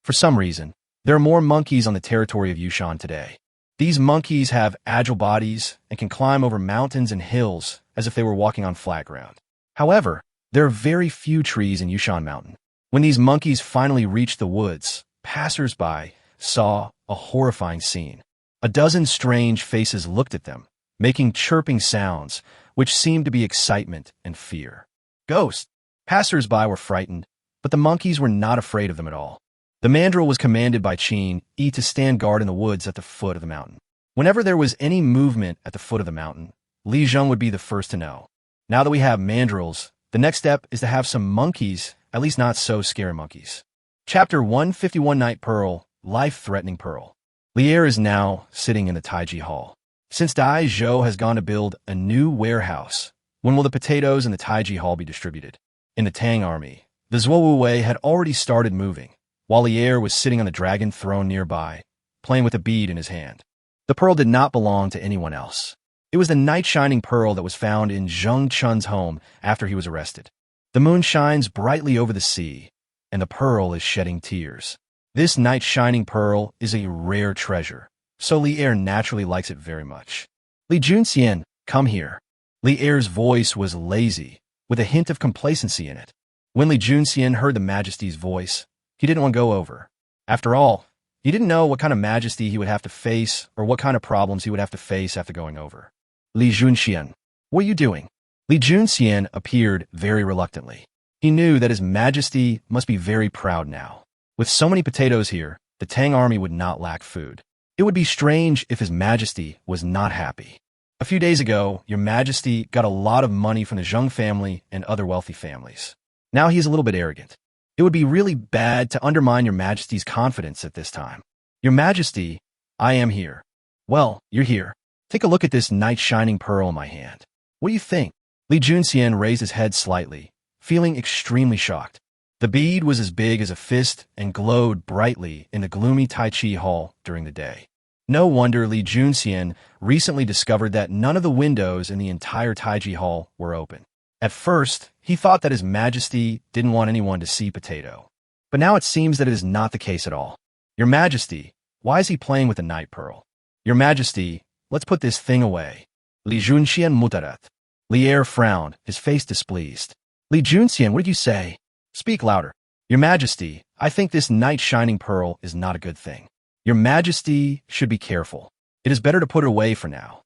For some reason, there are more monkeys on the territory of Yushan today. These monkeys have agile bodies and can climb over mountains and hills as if they were walking on flat ground. However, there are very few trees in Yushan Mountain. When these monkeys finally reached the woods, passers-by saw a horrifying scene. A dozen strange faces looked at them, making chirping sounds, which seemed to be excitement and fear. Ghosts! Passers-by were frightened, but the monkeys were not afraid of them at all. The mandrill was commanded by Qinghe to stand guard in the woods at the foot of the mountain. Whenever there was any movement at the foot of the mountain, Li Zheng would be the first to know. Now that we have mandrills, the next step is to have some monkeys, at least not so scary monkeys. Chapter 151 Night Pearl, Life-Threatening Pearl. Lier is now sitting in the Taiji Hall. Since Dai Zhou has gone to build a new warehouse, when will the potatoes in the Taiji Hall be distributed? In the Tang army, the Zhuo Wei had already started moving, while Lier was sitting on the dragon throne nearby, playing with a bead in his hand. The pearl did not belong to anyone else. It was the night-shining pearl that was found in Zheng Chun's home after he was arrested. The moon shines brightly over the sea, and the pearl is shedding tears. This night-shining pearl is a rare treasure, so Lier naturally likes it very much. Li Junxian, come here. Lier's voice was lazy, with a hint of complacency in it. When Li Junxian heard the Majesty's voice, he didn't want to go over. After all, he didn't know what kind of majesty he would have to face or what kind of problems he would have to face after going over. Li Junxian, what are you doing? Li Junxian appeared very reluctantly. He knew that his majesty must be very proud now. With so many potatoes here, the Tang army would not lack food. It would be strange if his majesty was not happy. A few days ago, your majesty got a lot of money from the Zheng family and other wealthy families. Now he is a little bit arrogant. It would be really bad to undermine your majesty's confidence at this time. Your majesty, I am here. Well, you're here. Take a look at this night-shining pearl in my hand. What do you think? Li Junxian raised his head slightly, feeling extremely shocked. The bead was as big as a fist and glowed brightly in the gloomy Tai Chi hall during the day. No wonder Li Junxian recently discovered that none of the windows in the entire Taiji hall were open. At first, he thought that his majesty didn't want anyone to see Potato. But now it seems that it is not the case at all. Your majesty, why is he playing with the night pearl? Your majesty, let's put this thing away. Li Junxian mutarat. Lier frowned, his face displeased. Li Junxian, what did you say? Speak louder. Your majesty, I think this night-shining pearl is not a good thing. Your majesty should be careful. It is better to put it away for now.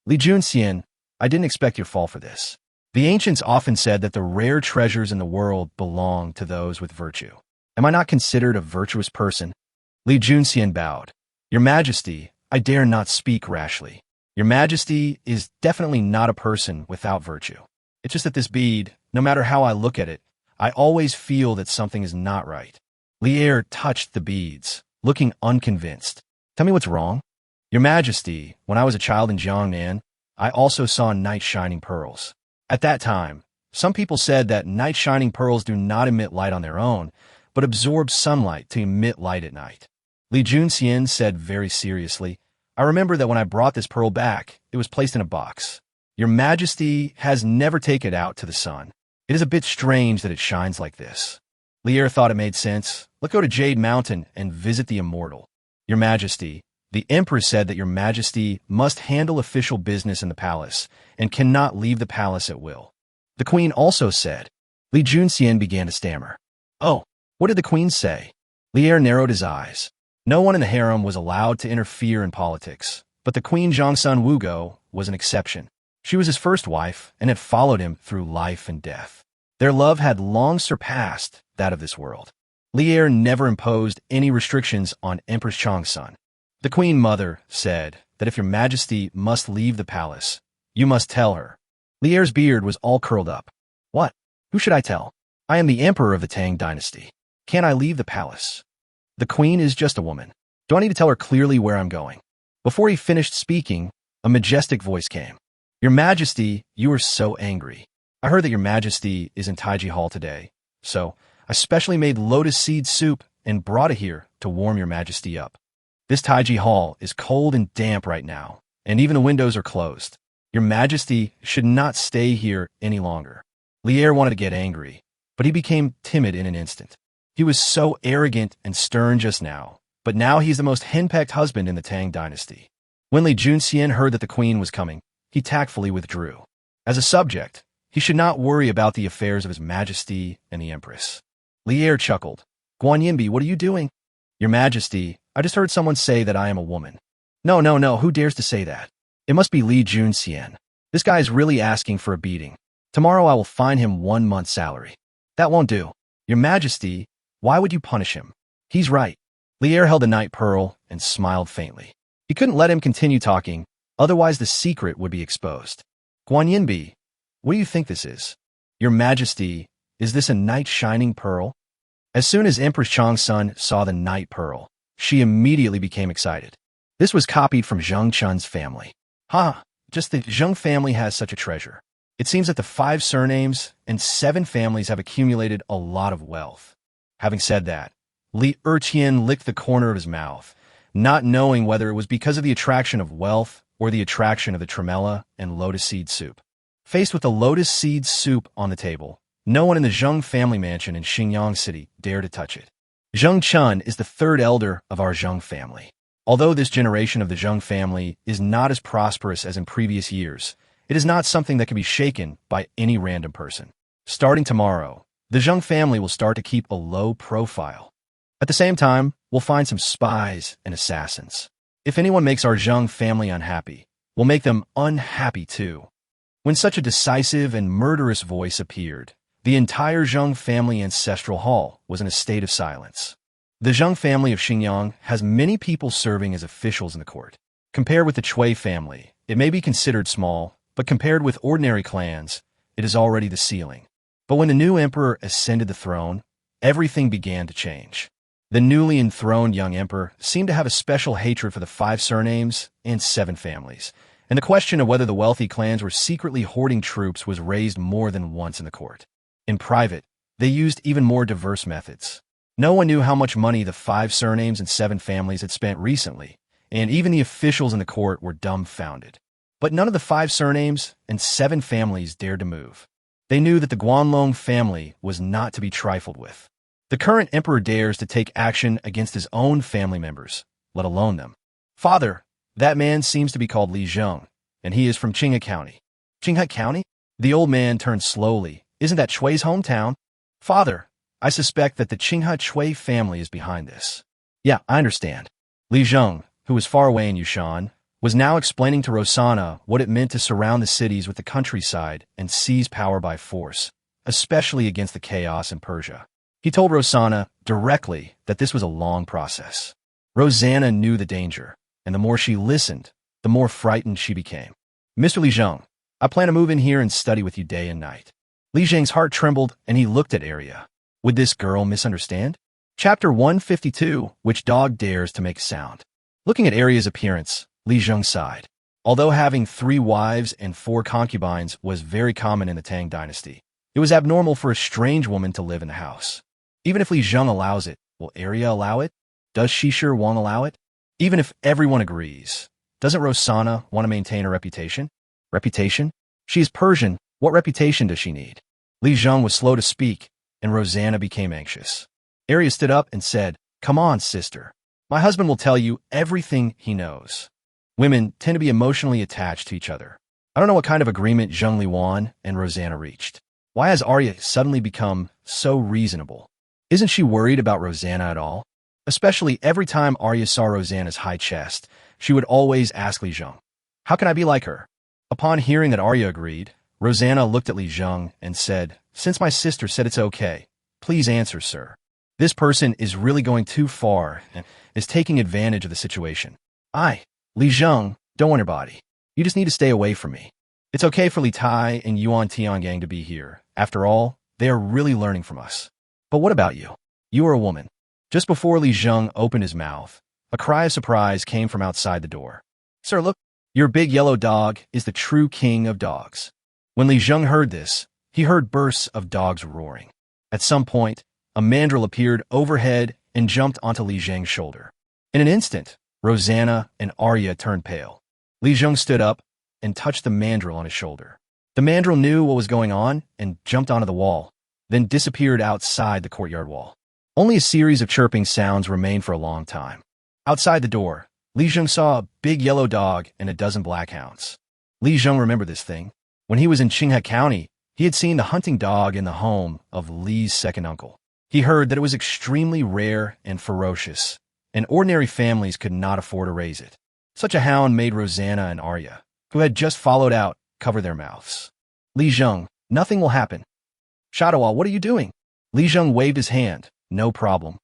Li Junxian, I didn't expect your fall for this. The ancients often said that the rare treasures in the world belong to those with virtue. Am I not considered a virtuous person? Li Junxian bowed. Your majesty, I dare not speak rashly. Your majesty is definitely not a person without virtue. It's just that this bead, no matter how I look at it, I always feel that something is not right. Lier touched the beads, looking unconvinced. Tell me what's wrong? Your majesty, when I was a child in Jiangnan, I also saw night-shining pearls. At that time, some people said that night-shining pearls do not emit light on their own, but absorb sunlight to emit light at night. Li Junxian said very seriously, I remember that when I brought this pearl back, it was placed in a box. Your majesty has never taken it out to the sun. It is a bit strange that it shines like this. Lier thought it made sense. Let's go to Jade Mountain and visit the immortal. Your majesty, the empress said that your majesty must handle official business in the palace and cannot leave the palace at will. The queen also said. Li Junxian began to stammer. Oh, what did the queen say? Lier narrowed his eyes. No one in the harem was allowed to interfere in politics, but the queen Zhongsun Wugo was an exception. She was his first wife and had followed him through life and death. Their love had long surpassed that of this world. Lier never imposed any restrictions on Empress Chongsun. The queen mother said that if your majesty must leave the palace, you must tell her. Lier's beard was all curled up. What? Who should I tell? I am the emperor of the Tang dynasty. Can't I leave the palace? The queen is just a woman. Do I need to tell her clearly where I'm going? Before he finished speaking, a majestic voice came. Your Majesty, you are so angry. I heard that your Majesty is in Taiji Hall today, so I specially made lotus seed soup and brought it here to warm your Majesty up. This Taiji Hall is cold and damp right now, and even the windows are closed. Your Majesty should not stay here any longer. Lier wanted to get angry, but he became timid in an instant. He was so arrogant and stern just now, but now he's the most henpecked husband in the Tang dynasty. When Li Junxian heard that the queen was coming, he tactfully withdrew. As a subject, he should not worry about the affairs of his Majesty and the Empress. Lier chuckled. Guan Yinbi, what are you doing? Your Majesty, I just heard someone say that I am a woman. No, who dares to say that? It must be Li Junxian. This guy is really asking for a beating. Tomorrow I will fine him 1 month's salary. That won't do. Your Majesty, why would you punish him? He's right. Lier held the night pearl and smiled faintly. He couldn't let him continue talking, otherwise the secret would be exposed. Guan Yinbi, what do you think this is? Your Majesty, is this a night shining pearl? As soon as Empress Changsun saw the night pearl, she immediately became excited. This was copied from Zheng Chun's family. Just the Zheng family has such a treasure. It seems that the 5 surnames and 7 families have accumulated a lot of wealth. Having said that, Li Erqian licked the corner of his mouth, not knowing whether it was because of the attraction of wealth or the attraction of the tremella and lotus seed soup. Faced with the lotus seed soup on the table, no one in the Zheng family mansion in Xingyang City dared to touch it. Zheng Chun is the 3rd elder of our Zheng family. Although this generation of the Zheng family is not as prosperous as in previous years, it is not something that can be shaken by any random person. Starting tomorrow, the Zheng family will start to keep a low profile. At the same time, we'll find some spies and assassins. If anyone makes our Zheng family unhappy, we'll make them unhappy too. When such a decisive and murderous voice appeared, the entire Zheng family ancestral hall was in a state of silence. The Zheng family of Xingyang has many people serving as officials in the court. Compared with the Chui family, it may be considered small, but compared with ordinary clans, it is already the ceiling. But when the new emperor ascended the throne, everything began to change. The newly enthroned young emperor seemed to have a special hatred for the 5 surnames and 7 families, and the question of whether the wealthy clans were secretly hoarding troops was raised more than once in the court. In private, they used even more diverse methods. No one knew how much money the 5 surnames and 7 families had spent recently, and even the officials in the court were dumbfounded. But none of the 5 surnames and 7 families dared to move. They knew that the Guanlong family was not to be trifled with. The current emperor dares to take action against his own family members, let alone them. Father, that man seems to be called Li Zheng, and he is from Qinghe County. Qinghe County? The old man turned slowly. Isn't that Chui's hometown? Father, I suspect that the Qinghe Chui family is behind this. Yeah, I understand. Li Zheng, who was far away in Yushan, was now explaining to Rosanna what it meant to surround the cities with the countryside and seize power by force, especially against the chaos in Persia. He told Rosanna directly that this was a long process. Rosanna knew the danger, and the more she listened, the more frightened she became. Mr. Li Zheng, I plan to move in here and study with you day and night. Li Zheng's heart trembled, and he looked at Arya. Would this girl misunderstand? Chapter 152, Which Dog Dares to Make a Sound? Looking at Arya's appearance, Li Zheng sighed. Although having 3 wives and 4 concubines was very common in the Tang dynasty, it was abnormal for a strange woman to live in the house. Even if Li Zheng allows it, will Arya allow it? Does Shishir won't allow it? Even if everyone agrees, doesn't Rosanna want to maintain her reputation? Reputation? She is Persian. What reputation does she need? Li Zheng was slow to speak, and Rosanna became anxious. Arya stood up and said, Come on, sister. My husband will tell you everything he knows. Women tend to be emotionally attached to each other. I don't know what kind of agreement Zheng Liwan and Rosanna reached. Why has Arya suddenly become so reasonable? Isn't she worried about Rosanna at all? Especially every time Arya saw Rosanna's high chest, she would always ask Li Zheng, How can I be like her? Upon hearing that Arya agreed, Rosanna looked at Li Zheng and said, Since my sister said it's okay, please answer, sir. This person is really going too far and is taking advantage of the situation. Li Zheng, don't want her body. You just need to stay away from me. It's okay for Li Tai and Yuan Tiangang to be here. After all, They are really learning from us. But what about you? You are a woman. Just before Li Zheng opened his mouth, a cry of surprise came from outside the door. Sir, look, your big yellow dog is the true king of dogs. When Li Zheng heard this, he heard bursts of dogs roaring. At some point, a mandrill appeared overhead and jumped onto Li Zheng's shoulder. In an instant, Rosanna and Arya turned pale. Li Zheng stood up and touched the mandrill on his shoulder. The mandrill knew what was going on and jumped onto the wall, then disappeared outside the courtyard wall. Only a series of chirping sounds remained for a long time. Outside the door, Li Zheng saw a big yellow dog and a dozen black hounds. Li Zheng remembered this thing. When he was in Qinghe County, he had seen the hunting dog in the home of Li's second uncle. He heard that it was extremely rare and ferocious, and ordinary families could not afford to raise it. Such a hound made Rosanna and Arya, who had just followed out, cover their mouths. Li Zheng, nothing will happen. Shadawa, what are you doing? Li Zheng waved his hand. No problem.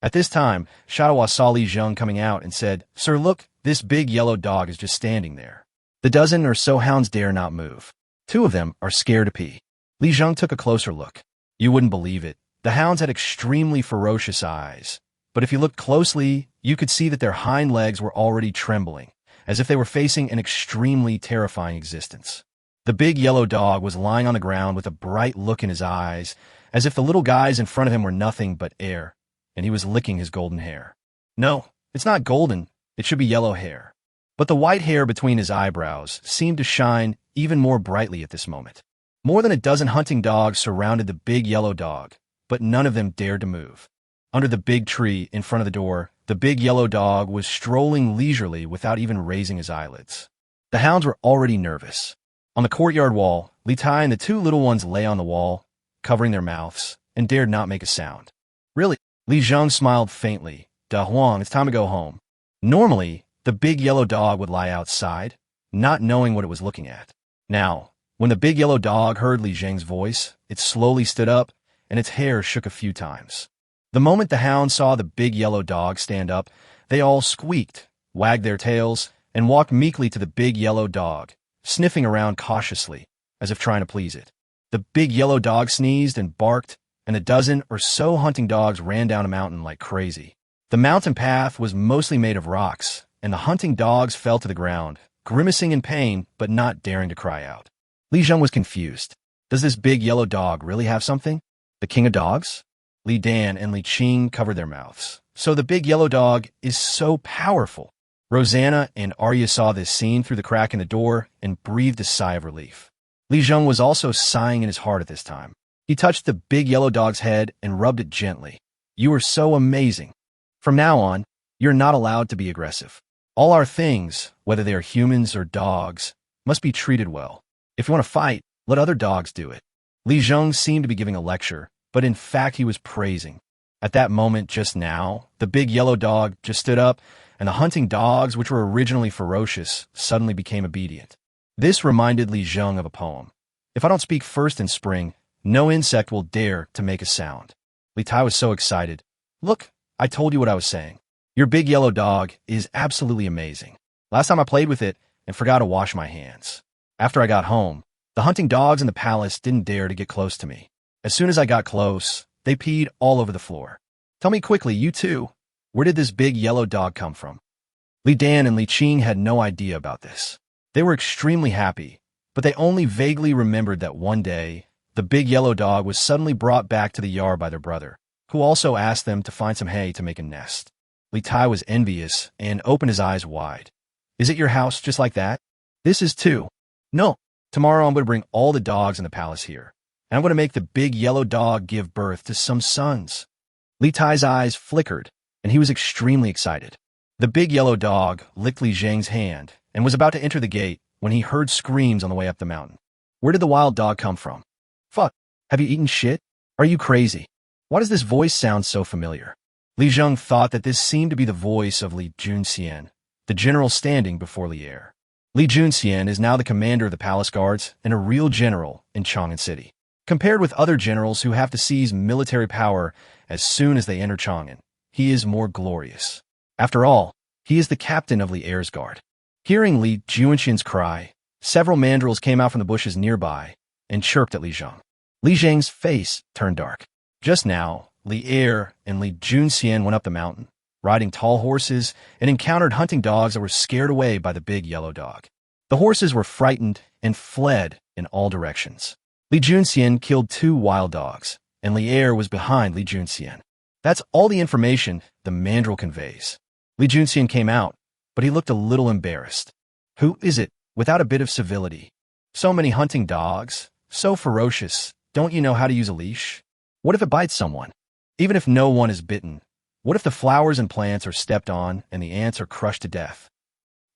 At this time, Shadawa saw Li Zheng coming out and said, Sir, look, this big yellow dog is just standing there. The dozen or so hounds dare not move. 2 of them are scared to pee. Li Zheng took a closer look. You wouldn't believe it. The hounds had extremely ferocious eyes, but if you looked closely, you could see that their hind legs were already trembling, as if they were facing an extremely terrifying existence. The big yellow dog was lying on the ground with a bright look in his eyes, as if the little guys in front of him were nothing but air, and he was licking his golden hair. No, it's not golden, it should be yellow hair. But the white hair between his eyebrows seemed to shine even more brightly at this moment. More than a dozen hunting dogs surrounded the big yellow dog, but none of them dared to move. Under the big tree in front of the door, the big yellow dog was strolling leisurely without even raising his eyelids. The hounds were already nervous. On the courtyard wall, Li Tai and the 2 little ones lay on the wall, covering their mouths, and dared not make a sound. Really? Li Zheng smiled faintly. Da Huang, it's time to go home. Normally, the big yellow dog would lie outside, not knowing what it was looking at. Now, when the big yellow dog heard Li Zheng's voice, it slowly stood up, and its hair shook a few times. The moment the hounds saw the big yellow dog stand up, they all squeaked, wagged their tails, and walked meekly to the big yellow dog, sniffing around cautiously, as if trying to please it. The big yellow dog sneezed and barked, and a dozen or so hunting dogs ran down a mountain like crazy. The mountain path was mostly made of rocks, and the hunting dogs fell to the ground, grimacing in pain but not daring to cry out. Li Zheng was confused. Does this big yellow dog really have something? The king of dogs? Li Dan and Li Qing covered their mouths. So the big yellow dog is so powerful. Rosanna and Arya saw this scene through the crack in the door and breathed a sigh of relief. Li Zheng was also sighing in his heart at this time. He touched the big yellow dog's head and rubbed it gently. You are so amazing. From now on, you're not allowed to be aggressive. All our things, whether they are humans or dogs, must be treated well. If you want to fight, let other dogs do it. Li Zheng seemed to be giving a lecture, but in fact he was praising. At that moment just now, the big yellow dog just stood up, and the hunting dogs, which were originally ferocious, suddenly became obedient. This reminded Li Zheng of a poem. If I don't speak first in spring, no insect will dare to make a sound. Li Tai was so excited. Look, I told you what I was saying. Your big yellow dog is absolutely amazing. Last time I played with it and forgot to wash my hands. After I got home, the hunting dogs in the palace didn't dare to get close to me. As soon as I got close, they peed all over the floor. Tell me quickly, you too, where did this big yellow dog come from? Li Dan and Li Qing had no idea about this. They were extremely happy, but they only vaguely remembered that one day, the big yellow dog was suddenly brought back to the yard by their brother, who also asked them to find some hay to make a nest. Li Tai was envious and opened his eyes wide. Is it your house just like that? This is too. No, tomorrow I'm going to bring all the dogs in the palace here, and I'm going to make the big yellow dog give birth to some sons. Li Tai's eyes flickered, and he was extremely excited. The big yellow dog licked Li Zheng's hand and was about to enter the gate when he heard screams on the way up the mountain. Where did the wild dog come from? Fuck, have you eaten shit? Are you crazy? Why does this voice sound so familiar? Li Zheng thought that this seemed to be the voice of Li Junxian, the general standing before Li Er. Li Junxian is now the commander of the palace guards and a real general in Chang'an City. Compared with other generals who have to seize military power as soon as they enter Chang'an, he is more glorious. After all, he is the captain of Li Er's guard. Hearing Li Junxian's cry, several mandrills came out from the bushes nearby and chirped at Li Zheng. Li Zhang's face turned dark. Just now, Li Er and Li Junxian went up the mountain, riding tall horses, and encountered hunting dogs that were scared away by the big yellow dog. The horses were frightened and fled in all directions. Li Junxian killed 2 wild dogs, and Li Er was behind Li Junxian. That's all the information the mandrill conveys. Li Junxian came out, but he looked a little embarrassed. Who is it, without a bit of civility? So many hunting dogs, so ferocious, don't you know how to use a leash? What if it bites someone? Even if no one is bitten, what if the flowers and plants are stepped on and the ants are crushed to death?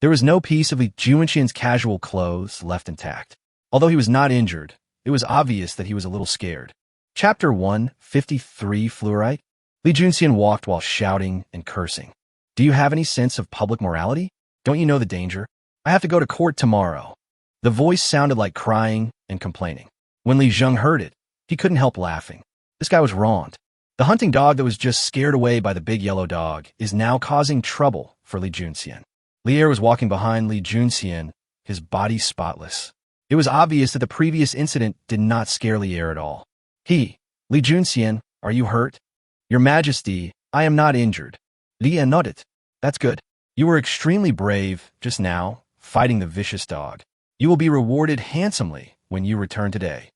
There was no piece of Li Junxian's casual clothes left intact. Although he was not injured, it was obvious that he was a little scared. Chapter 153 Fluorite. Li Junxian walked while shouting and cursing. Do you have any sense of public morality? Don't you know the danger? I have to go to court tomorrow. The voice sounded like crying and complaining. When Li Zheng heard it, he couldn't help laughing. This guy was wronged. The hunting dog that was just scared away by the big yellow dog is now causing trouble for Li Junxian. Li Er was walking behind Li Junxian, his body spotless. It was obvious that the previous incident did not scare Li Er at all. Li Junxian, are you hurt? Your Majesty, I am not injured. Li Er nodded. That's good. You were extremely brave just now, fighting the vicious dog. You will be rewarded handsomely when you return today.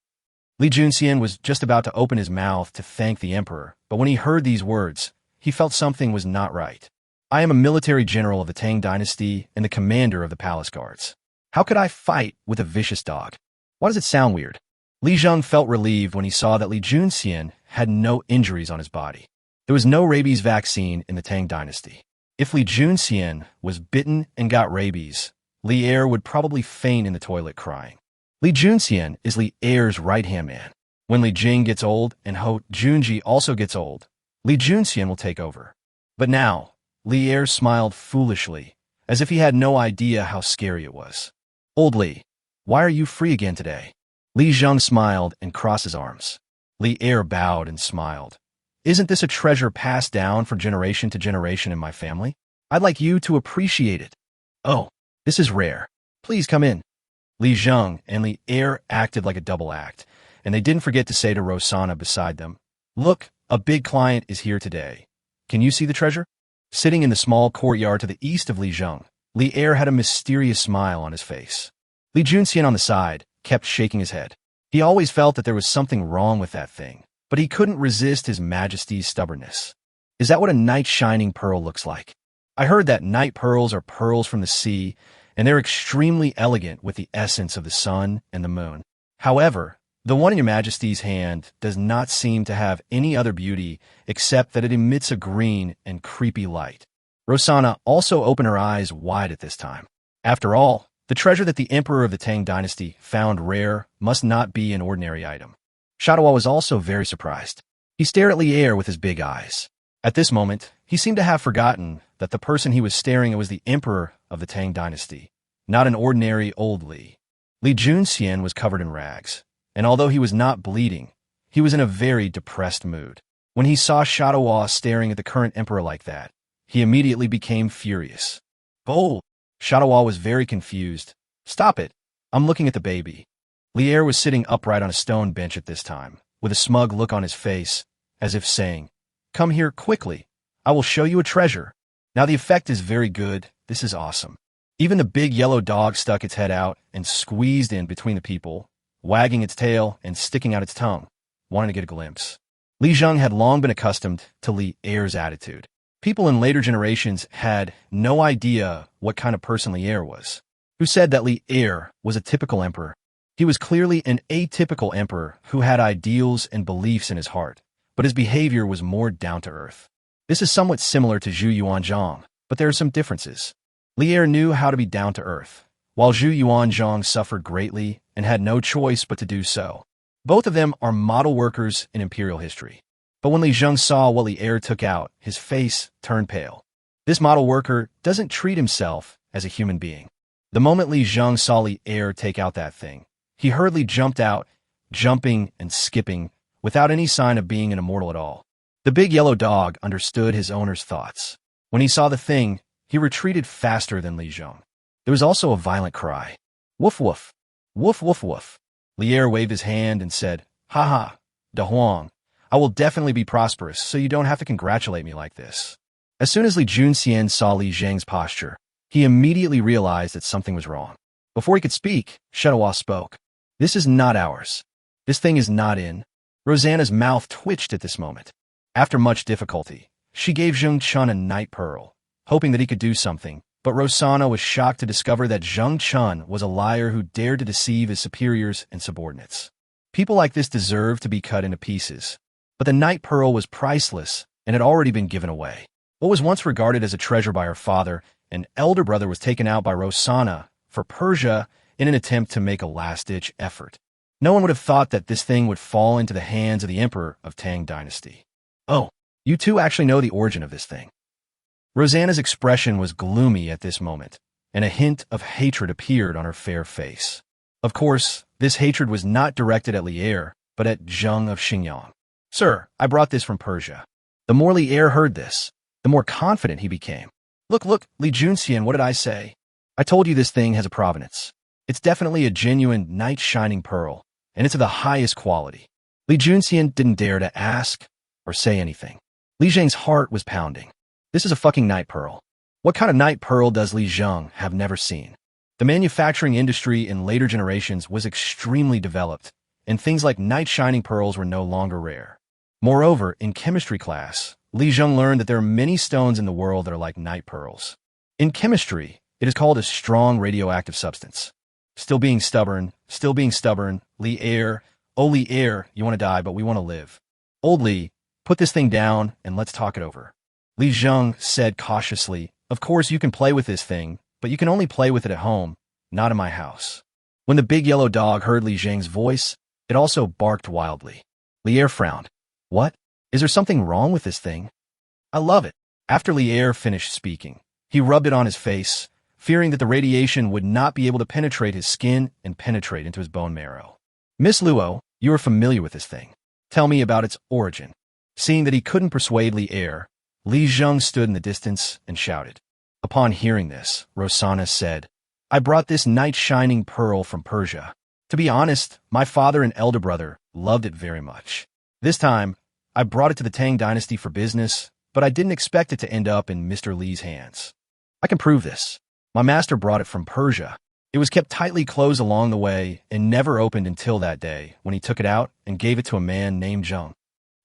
Li Junxian was just about to open his mouth to thank the emperor, but when he heard these words, he felt something was not right. I am a military general of the Tang dynasty and the commander of the palace guards. How could I fight with a vicious dog? Why does it sound weird? Li Zheng felt relieved when he saw that Li Junxian had no injuries on his body. There was no rabies vaccine in the Tang dynasty. If Li Junxian was bitten and got rabies, Li Er would probably faint in the toilet crying. Li Junxian is Li Er's right-hand man. When Li Jing gets old and Ho Junji also gets old, Li Junxian will take over. But now, Li Er smiled foolishly, as if he had no idea how scary it was. Old Li, why are you free again today? Li Zheng smiled and crossed his arms. Li Er bowed and smiled. Isn't this a treasure passed down from generation to generation in my family? I'd like you to appreciate it. Oh, this is rare. Please come in. Li Zheng and Li Er acted like a double act, and they didn't forget to say to Rosanna beside them, Look, a big client is here today. Can you see the treasure? Sitting in the small courtyard to the east of Li Zheng, Li Er had a mysterious smile on his face. Li Junxian on the side kept shaking his head. He always felt that there was something wrong with that thing, but he couldn't resist His Majesty's stubbornness. Is that what a night shining pearl looks like? I heard that night pearls are pearls from the sea, and they're extremely elegant with the essence of the sun and the moon. However, the one in Your Majesty's hand does not seem to have any other beauty except that it emits a green and creepy light. Rosanna also opened her eyes wide at this time. After all, the treasure that the Emperor of the Tang dynasty found rare must not be an ordinary item. Shadawa was also very surprised. He stared at Li Er with his big eyes. At this moment, he seemed to have forgotten that the person he was staring at was the Emperor of the Tang dynasty, not an ordinary old Li. Li Junxian was covered in rags, and although he was not bleeding, he was in a very depressed mood. When he saw Shadawa staring at the current emperor like that, he immediately became furious. Oh! Shadawa was very confused. Stop it! I'm looking at the baby. Li Er was sitting upright on a stone bench at this time, with a smug look on his face, as if saying, Come here quickly. I will show you a treasure. Now the effect is very good. This is awesome. Even the big yellow dog stuck its head out and squeezed in between the people, wagging its tail and sticking out its tongue, wanting to get a glimpse. Li Zheng had long been accustomed to Li Er's attitude. People in later generations had no idea what kind of person Li Er was. Who said that Li Er was a typical emperor? He was clearly an atypical emperor who had ideals and beliefs in his heart, but his behavior was more down-to-earth. This is somewhat similar to Zhu Yuanzhang, but there are some differences. Li Er knew how to be down-to-earth, while Zhu Yuanzhang suffered greatly and had no choice but to do so. Both of them are model workers in imperial history. But when Li Zheng saw what Li Er took out, his face turned pale. This model worker doesn't treat himself as a human being. The moment Li Zheng saw Li Er take out that thing, he hurriedly jumped out, jumping and skipping, without any sign of being an immortal at all. The big yellow dog understood his owner's thoughts. When he saw the thing, he retreated faster than Li Zheng. There was also a violent cry. Woof woof. Woof woof woof. Li Er waved his hand and said, Haha, De Huang. I will definitely be prosperous, so you don't have to congratulate me like this. As soon as Li Junxian saw Li Zhang's posture, he immediately realized that something was wrong. Before he could speak, Shuttlewa spoke. This is not ours. This thing is not in. Rosanna's mouth twitched at this moment. After much difficulty, she gave Zheng Chun a night pearl, hoping that he could do something, but Rosanna was shocked to discover that Zheng Chun was a liar who dared to deceive his superiors and subordinates. People like this deserve to be cut into pieces. But the night pearl was priceless and had already been given away. What was once regarded as a treasure by her father, an elder brother, was taken out by Rosanna for Persia in an attempt to make a last-ditch effort. No one would have thought that this thing would fall into the hands of the emperor of Tang dynasty. Oh, you two actually know the origin of this thing. Rosanna's expression was gloomy at this moment, and a hint of hatred appeared on her fair face. Of course, this hatred was not directed at Lier, but at Zheng of Xingyang. Sir, I brought this from Persia. The more Lier heard this, the more confident he became. Look, Li Junxian, what did I say? I told you this thing has a provenance. It's definitely a genuine night-shining pearl, and it's of the highest quality. Li Junxian didn't dare to ask or say anything. Li Zhang's heart was pounding. This is a fucking night pearl. What kind of night pearl does Li Zheng have never seen? The manufacturing industry in later generations was extremely developed, and things like night-shining pearls were no longer rare. Moreover, in chemistry class, Li Zheng learned that there are many stones in the world that are like night pearls. In chemistry, it is called a strong radioactive substance. Still being stubborn, Li Air, oh Li Air, you want to die, but we want to live. Old Li, put this thing down and let's talk it over. Li Zheng said cautiously, of course you can play with this thing, but you can only play with it at home, not in my house. When the big yellow dog heard Li Zheng's voice, it also barked wildly. Li Air frowned. What? Is there something wrong with this thing? I love it. After Li Air finished speaking, he rubbed it on his face, fearing that the radiation would not be able to penetrate his skin and penetrate into his bone marrow. Miss Luo, you are familiar with this thing. Tell me about its origin. Seeing that he couldn't persuade Li Air, Li Zheng stood in the distance and shouted. Upon hearing this, Rosanna said, I brought this night-shining pearl from Persia. To be honest, my father and elder brother loved it very much. This time, I brought it to the Tang dynasty for business, but I didn't expect it to end up in Mr. Li's hands. I can prove this. My master brought it from Persia. It was kept tightly closed along the way and never opened until that day when he took it out and gave it to a man named Zheng.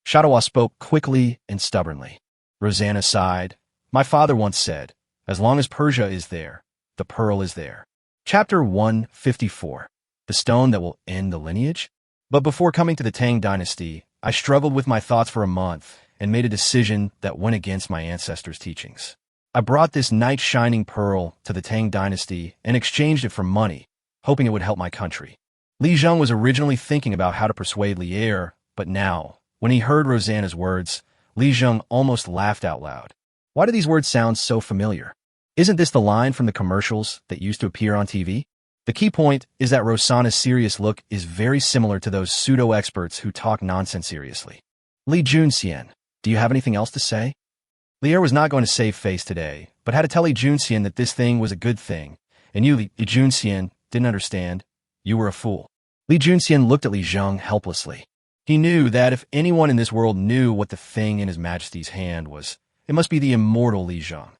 Shadawa spoke quickly and stubbornly. Rosanna sighed. My father once said, as long as Persia is there, the pearl is there. Chapter 154. The stone that will end the lineage? But before coming to the Tang dynasty, I struggled with my thoughts for a month and made a decision that went against my ancestors' teachings. I brought this night-shining pearl to the Tang dynasty and exchanged it for money, hoping it would help my country. Li Zheng was originally thinking about how to persuade Li Air, but now, when he heard Rosanna's words, Li Zheng almost laughed out loud. Why do these words sound so familiar? Isn't this the line from the commercials that used to appear on TV? The key point is that Rosanna's serious look is very similar to those pseudo-experts who talk nonsense seriously. Li Junxian, do you have anything else to say? Li Air was not going to save face today, but had to tell Li Junxian that this thing was a good thing, and you, Li Junxian, didn't understand. You were a fool. Li Junxian looked at Li Zheng helplessly. He knew that if anyone in this world knew what the thing in His Majesty's hand was, it must be the immortal Li Zheng.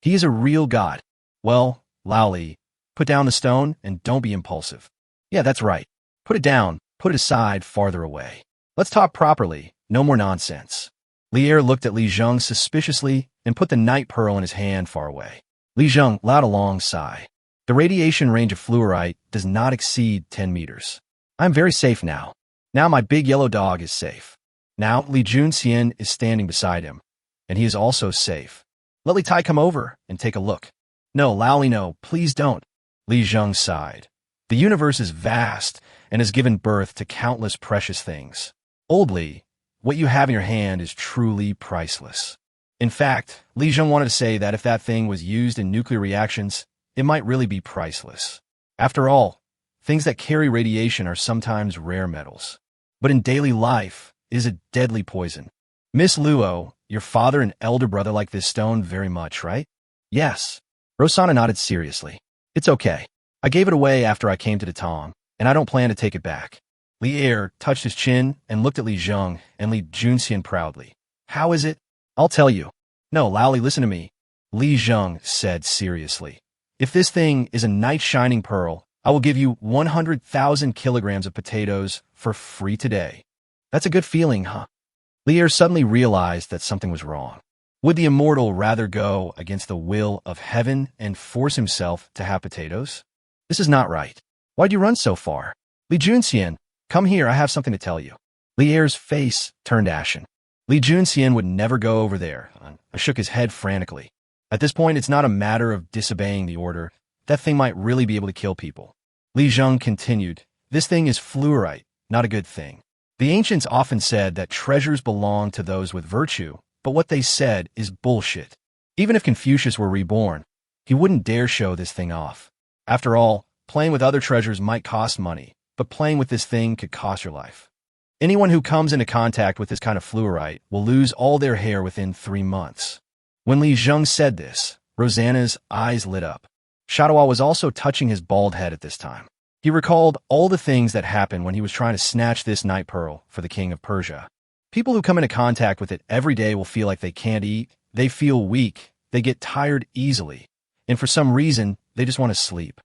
He is a real god. Well, Lao Li, put down the stone and don't be impulsive. Yeah, that's right. Put it down, put it aside farther away. Let's talk properly, no more nonsense. Li Air looked at Li Zheng suspiciously and put the night pearl in his hand far away. Li Zheng let out a long sigh. The radiation range of fluorite does not exceed 10 meters. I'm very safe now. Now my big yellow dog is safe. Now Li Junxian is standing beside him, and he is also safe. Let Li Tai come over and take a look. No, Lao Li, no, please don't. Li Zheng sighed. The universe is vast and has given birth to countless precious things. Old Li, what you have in your hand is truly priceless. In fact, Li Zheng wanted to say that if that thing was used in nuclear reactions, it might really be priceless. After all, things that carry radiation are sometimes rare metals. But in daily life, it is a deadly poison. Miss Luo, your father and elder brother like this stone very much, right? Yes. Rosanna nodded seriously. It's okay. I gave it away after I came to Datang, and I don't plan to take it back. Li Er touched his chin and looked at Li Zheng and Li Junxian proudly. How is it? I'll tell you. No, Laoli, listen to me. Li Zheng said seriously. If this thing is a night-shining pearl, I will give you 100,000 kilograms of potatoes for free today. That's a good feeling, huh? Li Er suddenly realized that something was wrong. Would the immortal rather go against the will of heaven and force himself to have potatoes? This is not right. Why'd you run so far? Li Junxian, come here, I have something to tell you. Li Er's face turned ashen. Li Junxian would never go over there. I shook his head frantically. At this point, it's not a matter of disobeying the order. That thing might really be able to kill people. Li Zheng continued, this thing is fluorite, not a good thing. The ancients often said that treasures belong to those with virtue, but what they said is bullshit. Even if Confucius were reborn, he wouldn't dare show this thing off. After all, playing with other treasures might cost money, but playing with this thing could cost your life. Anyone who comes into contact with this kind of fluorite will lose all their hair within 3 months. When Li Zheng said this, Rosanna's eyes lit up. Shadowal was also touching his bald head at this time. He recalled all the things that happened when he was trying to snatch this night pearl for the king of Persia. People who come into contact with it every day will feel like they can't eat, they feel weak, they get tired easily, and for some reason, they just want to sleep.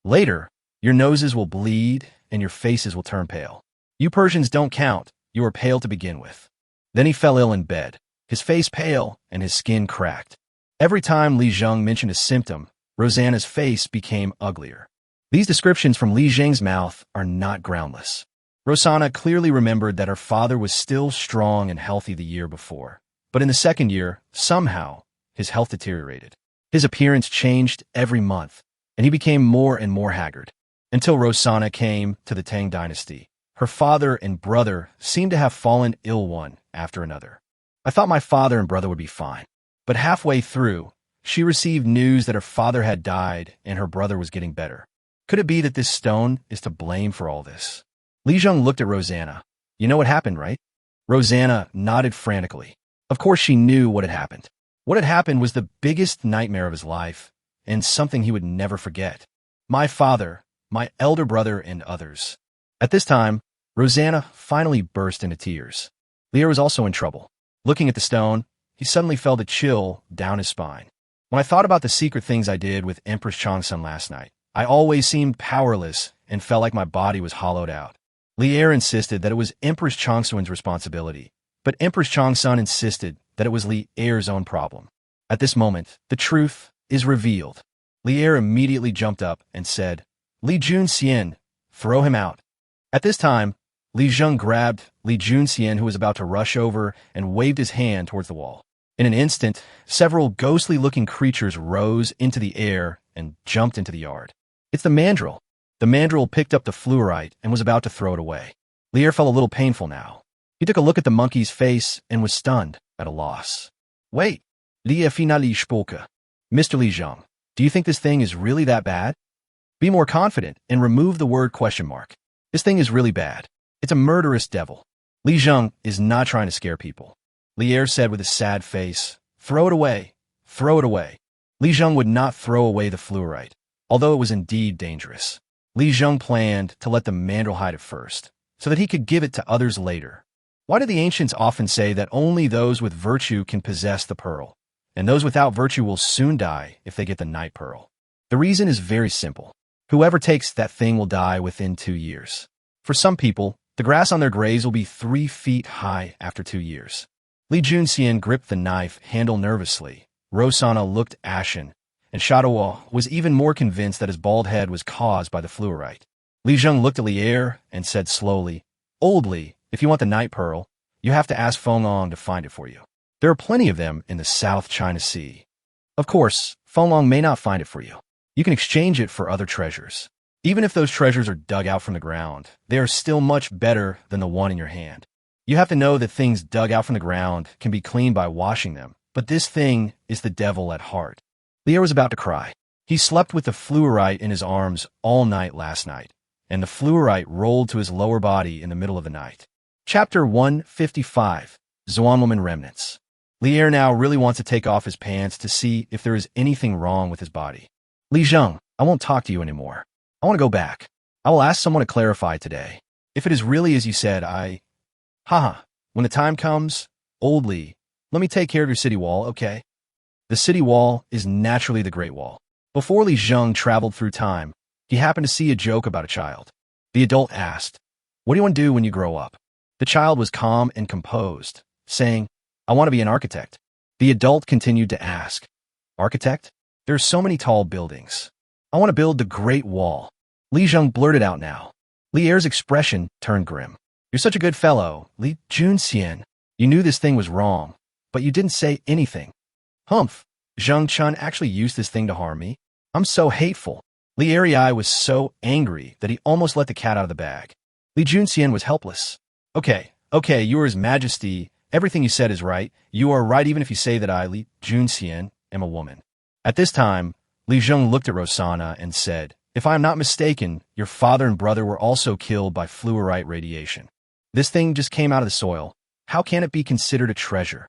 Later, your noses will bleed and your faces will turn pale. You Persians don't count, you are pale to begin with. Then he fell ill in bed, his face pale and his skin cracked. Every time Li Zheng mentioned a symptom, Rosanna's face became uglier. These descriptions from Li Zheng's mouth are not groundless. Rosanna clearly remembered that her father was still strong and healthy the year before. But in the second year, somehow, his health deteriorated. His appearance changed every month, and he became more and more haggard. Until Rosanna came to the Tang dynasty. Her father and brother seemed to have fallen ill one after another. I thought my father and brother would be fine. But halfway through, she received news that her father had died and her brother was getting better. Could it be that this stone is to blame for all this? Li Zheng looked at Rosanna. You know what happened, right? Rosanna nodded frantically. Of course she knew what had happened. What had happened was the biggest nightmare of his life, and something he would never forget. My father, my elder brother, and others. At this time, Rosanna finally burst into tears. Lear was also in trouble. Looking at the stone, he suddenly felt a chill down his spine. When I thought about the secret things I did with Empress Changsun last night, I always seemed powerless and felt like my body was hollowed out. Li Er insisted that it was Empress Changsun's responsibility, but Empress Changsun insisted that it was Li Er's own problem. At this moment, the truth is revealed. Li Er immediately jumped up and said, Li Junxian, throw him out. At this time, Li Zheng grabbed Li Junxian, who was about to rush over, and waved his hand towards the wall. In an instant, several ghostly-looking creatures rose into the air and jumped into the yard. It's the mandrill. The mandrill picked up the fluorite and was about to throw it away. Li Er felt a little painful now. He took a look at the monkey's face and was stunned at a loss. Wait, Li finally spoke. Mr. Li Zheng, do you think this thing is really that bad? Be more confident and remove the word question mark. This thing is really bad. It's a murderous devil. Li Zheng is not trying to scare people. Li Er said with a sad face, throw it away, throw it away. Li Zheng would not throw away the fluorite, although it was indeed dangerous. Li Zheng planned to let the mandrill hide it first, so that he could give it to others later. Why do the ancients often say that only those with virtue can possess the pearl, and those without virtue will soon die if they get the night pearl? The reason is very simple. Whoever takes that thing will die within 2 years. For some people, the grass on their graves will be 3 feet high after 2 years. Li Junxian gripped the knife handle nervously. Rosanna looked ashen, and Shadowal was even more convinced that his bald head was caused by the fluorite. Li Zheng looked at Li Er and said slowly, Old Li, if you want the night pearl, you have to ask Fenglong to find it for you. There are plenty of them in the South China Sea. Of course, Fenglong may not find it for you. You can exchange it for other treasures. Even if those treasures are dug out from the ground, they are still much better than the one in your hand. You have to know that things dug out from the ground can be cleaned by washing them, but this thing is the devil at heart. Leo was about to cry. He slept with the fluorite in his arms all night last night, and the fluorite rolled to his lower body in the middle of the night. Chapter 155, Zhuan Woman Remnants. Li Er now really wants to take off his pants to see if there is anything wrong with his body. Li Zheng, I won't talk to you anymore. I want to go back. I will ask someone to clarify today. If it is really as you said, Haha, when the time comes, old Li, let me take care of your city wall, okay? The city wall is naturally the Great Wall. Before Li Zheng traveled through time, he happened to see a joke about a child. The adult asked, "What do you want to do when you grow up?" The child was calm and composed, saying, "I want to be an architect." The adult continued to ask, "Architect? There are so many tall buildings. I want to build the Great Wall." Li Zheng blurted out now. Li Er's expression turned grim. "You're such a good fellow, Li Junxian. You knew this thing was wrong, but you didn't say anything." "Humph, Zheng Chun actually used this thing to harm me. I'm so hateful." Li Erei was so angry that he almost let the cat out of the bag. Li Junxian was helpless. Okay, Yours Majesty, everything you said is right. You are right even if you say that I, Li Junxian, am a woman." At this time, Li Zheng looked at Rosanna and said, "If I am not mistaken, your father and brother were also killed by fluorite radiation. This thing just came out of the soil. How can it be considered a treasure?"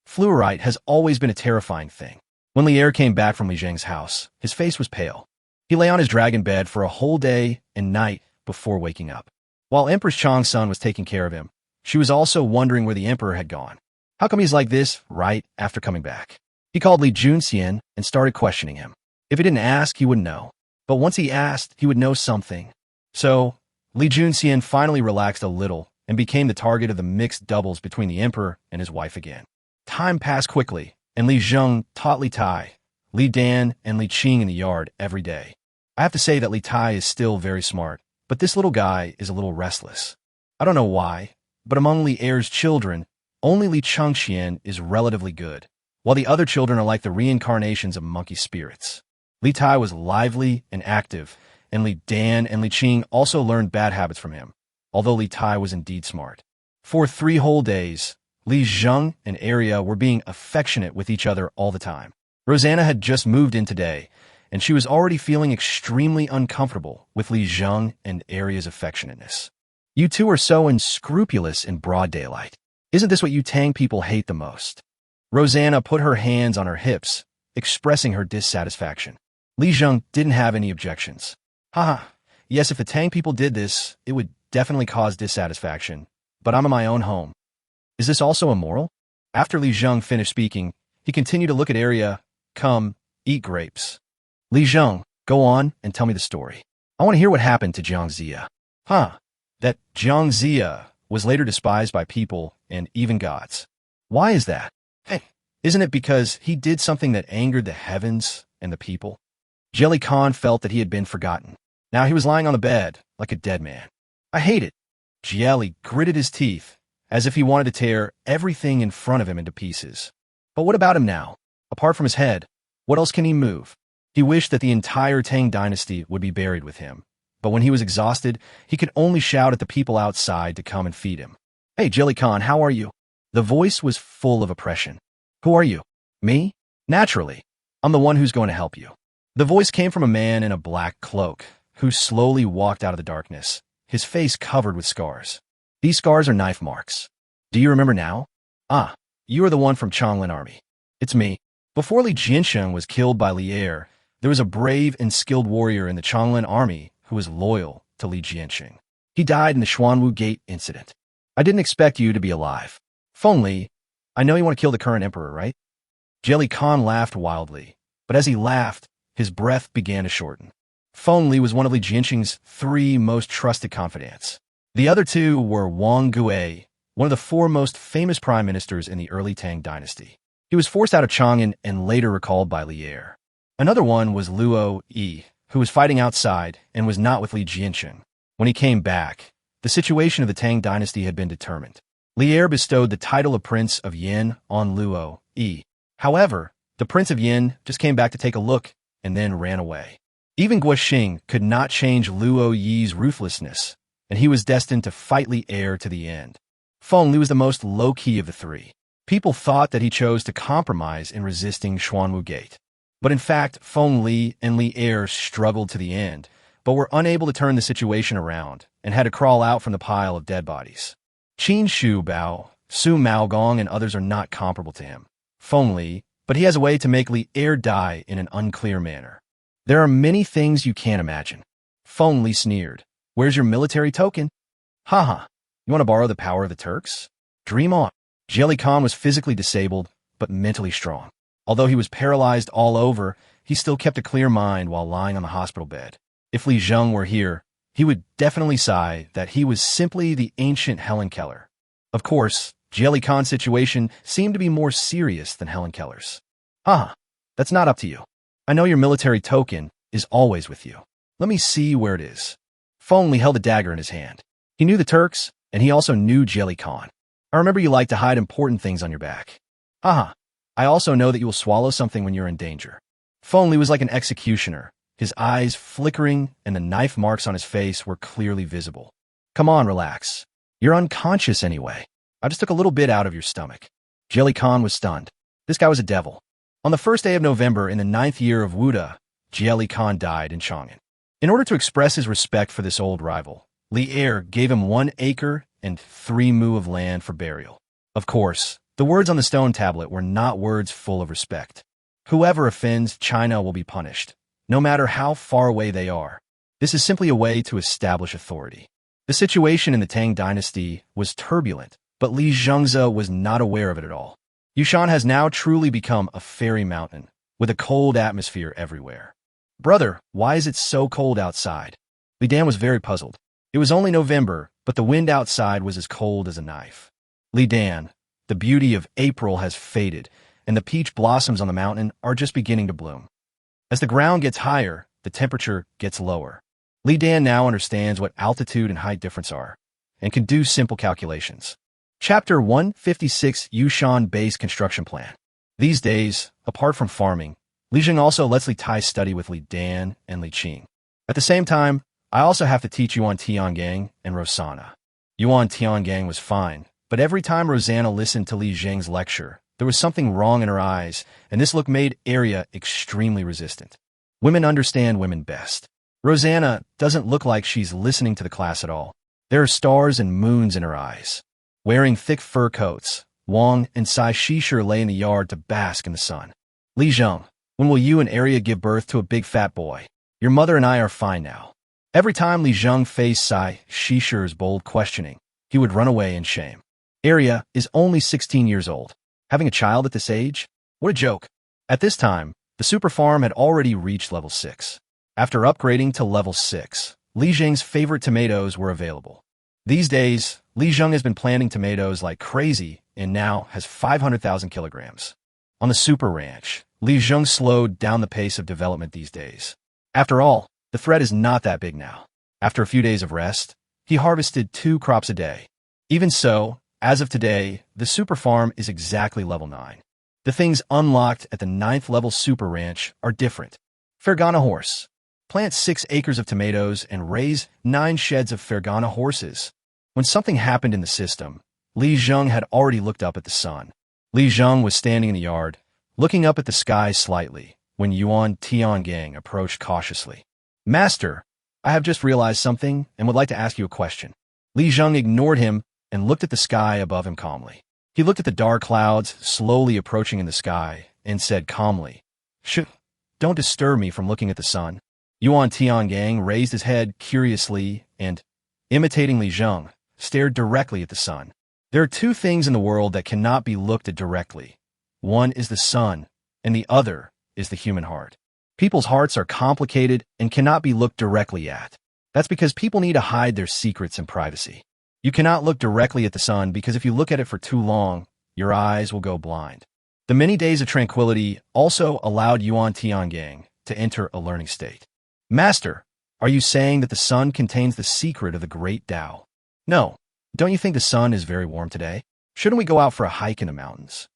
Fluorite has always been a terrifying thing. When Li Er came back from Li Zheng's house, his face was pale. He lay on his dragon bed for a whole day and night before waking up. While Empress Chang's son was taking care of him, she was also wondering where the emperor had gone. How come he's like this right after coming back? He called Li Junxian and started questioning him. If he didn't ask, he wouldn't know. But once he asked, he would know something. So, Li Junxian finally relaxed a little and became the target of the mixed doubles between the emperor and his wife again. Time passed quickly, and Li Zheng taught Li Tai, Li Dan, and Li Qing in the yard every day. I have to say that Li Tai is still very smart, but this little guy is a little restless. I don't know why, but among Li Er's children, only Li Chengxian is relatively good, while the other children are like the reincarnations of monkey spirits. Li Tai was lively and active, and Li Dan and Li Qing also learned bad habits from him, although Li Tai was indeed smart. For 3 whole days, Li Zheng and Aria were being affectionate with each other all the time. Rosanna had just moved in today, and she was already feeling extremely uncomfortable with Li Zheng and Aria's affectionateness. "You two are so unscrupulous in broad daylight. Isn't this what you Tang people hate the most?" Rosanna put her hands on her hips, expressing her dissatisfaction. Li Zheng didn't have any objections. "Haha, yes, if the Tang people did this, it would definitely cause dissatisfaction, but I'm in my own home. Is this also immoral?" After Li Zheng finished speaking, he continued to look at Aria. "Come, eat grapes." "Li Zheng, go on and tell me the story. I want to hear what happened to Jiang Zia." That Jiang Zia was later despised by people and even gods. Why is that? Hey, isn't it because he did something that angered the heavens and the people? Jelly Khan felt that he had been forgotten. Now he was lying on the bed like a dead man. "I hate it." Jelly gritted his teeth as if he wanted to tear everything in front of him into pieces. But what about him now? Apart from his head, what else can he move? He wished that the entire Tang dynasty would be buried with him. But when he was exhausted, he could only shout at the people outside to come and feed him. "Hey, Jelly Khan, how are you?" The voice was full of oppression. "Who are you?" "Me? Naturally. I'm the one who's going to help you." The voice came from a man in a black cloak, who slowly walked out of the darkness, his face covered with scars. "These scars are knife marks. Do you remember now?" "Ah, you are the one from Changlin army." "It's me." Before Li Jiansheng was killed by Li Er, there was a brave and skilled warrior in the Changlin army who was loyal to Li Jiansheng. He died in the Xuanwu Gate incident. "I didn't expect you to be alive. Feng Li, I know you want to kill the current emperor, right?" Jelly Khan laughed wildly, but as he laughed, his breath began to shorten. Feng Li was one of Li Jiansheng's 3 most trusted confidants. The other 2 were Wang Gui, one of the 4 most famous prime ministers in the early Tang dynasty. He was forced out of Chang'an and later recalled by Li Er. Another one was Luo Yi, who was fighting outside and was not with Li Jiansheng. When he came back, the situation of the Tang dynasty had been determined. Li Er bestowed the title of Prince of Yin on Luo Yi. However, the Prince of Yin just came back to take a look and then ran away. Even Guoxing could not change Luo Yi's ruthlessness, and he was destined to fight Li Er to the end. Feng Li was the most low-key of the 3. People thought that he chose to compromise in resisting Xuanwu Gate. But in fact, Feng Li and Li Er struggled to the end, but were unable to turn the situation around and had to crawl out from the pile of dead bodies. Qin Shu Bao, Su Maogong, and others are not comparable to him. Feng Li, but he has a way to make Li Er die in an unclear manner. "There are many things you can't imagine." Feng Li sneered. "Where's your military token?" Haha, you want to borrow the power of the Turks? Dream on. Jelly Khan was physically disabled, but mentally strong. Although he was paralyzed all over, he still kept a clear mind while lying on the hospital bed. If Li Zheng were here, he would definitely sigh that he was simply the ancient Helen Keller. Of course, Jelly Khan's situation seemed to be more serious than Helen Keller's. Haha, that's not up to you. I know your military token is always with you. Let me see where it is. Feng Li held a dagger in his hand. He knew the Turks, and he also knew Jelly Khan. I remember you like to hide important things on your back. Haha, I also know that you will swallow something when you're in danger. Feng Li was like an executioner, his eyes flickering and the knife marks on his face were clearly visible. Come on, relax. You're unconscious anyway. I just took a little bit out of your stomach. Jelly Khan was stunned. This guy was a devil. On the first day of November in the 9th year of Wuda, Jelly Khan died in Chang'an. In order to express his respect for this old rival, Li Er gave him 1 acre and 3 mu of land for burial. Of course, the words on the stone tablet were not words full of respect. Whoever offends China will be punished, no matter how far away they are. This is simply a way to establish authority. The situation in the Tang dynasty was turbulent, but Li Zhengze was not aware of it at all. Yushan has now truly become a fairy mountain, with a cold atmosphere everywhere. Brother, why is it so cold outside? Li Dan was very puzzled. It was only November, but the wind outside was as cold as a knife. Li Dan, the beauty of April has faded, and the peach blossoms on the mountain are just beginning to bloom. As the ground gets higher, the temperature gets lower. Li Dan now understands what altitude and height difference are, and can do simple calculations. Chapter 156 Yushan Base Construction Plan. These days, apart from farming, Li Jing also lets Li Tai study with Li Dan and Li Qing. At the same time, I also have to teach Yuan Tiangang and Rosanna. Yuan Tiangang was fine, but every time Rosanna listened to Li Jing's lecture, there was something wrong in her eyes, and this look made Arya extremely resistant. Women understand women best. Rosanna doesn't look like she's listening to the class at all. There are stars and moons in her eyes. Wearing thick fur coats, Wang and Sai Shishir lay in the yard to bask in the sun. Li Zheng, when will you and Arya give birth to a big fat boy? Your mother and I are fine now. Every time Li Zheng faced Sai Shishir's bold questioning, he would run away in shame. Arya is only 16 years old. Having a child at this age? What a joke. At this time, the super farm had already reached level 6. After upgrading to level 6, Li Zheng's favorite tomatoes were available. These days, Li Zheng has been planting tomatoes like crazy and now has 500,000 kilograms. On the super ranch, Li Zheng slowed down the pace of development these days. After all, the threat is not that big now. After a few days of rest, he harvested 2 crops a day. Even so, as of today, the super farm is exactly level 9. The things unlocked at the 9th level super ranch are different. Fergana horse. Plant 6 acres of tomatoes and raise 9 sheds of Fergana horses. When something happened in the system, Li Zheng had already looked up at the sun. Li Zheng was standing in the yard, looking up at the sky slightly, when Yuan Tiangang approached cautiously. Master, I have just realized something and would like to ask you a question. Li Zheng ignored him and looked at the sky above him calmly. He looked at the dark clouds slowly approaching in the sky and said calmly, "Shh, don't disturb me from looking at the sun." Yuan Tiangang raised his head curiously and, imitating Li Zheng, stared directly at the sun. There are 2 things in the world that cannot be looked at directly. One is the sun, and the other is the human heart. People's hearts are complicated and cannot be looked directly at. That's because people need to hide their secrets and privacy. You cannot look directly at the sun because if you look at it for too long, your eyes will go blind. The many days of tranquility also allowed Yuan Tiangang to enter a learning state. Master, are you saying that the sun contains the secret of the great Tao? No. Don't you think the sun is very warm today? Shouldn't we go out for a hike in the mountains?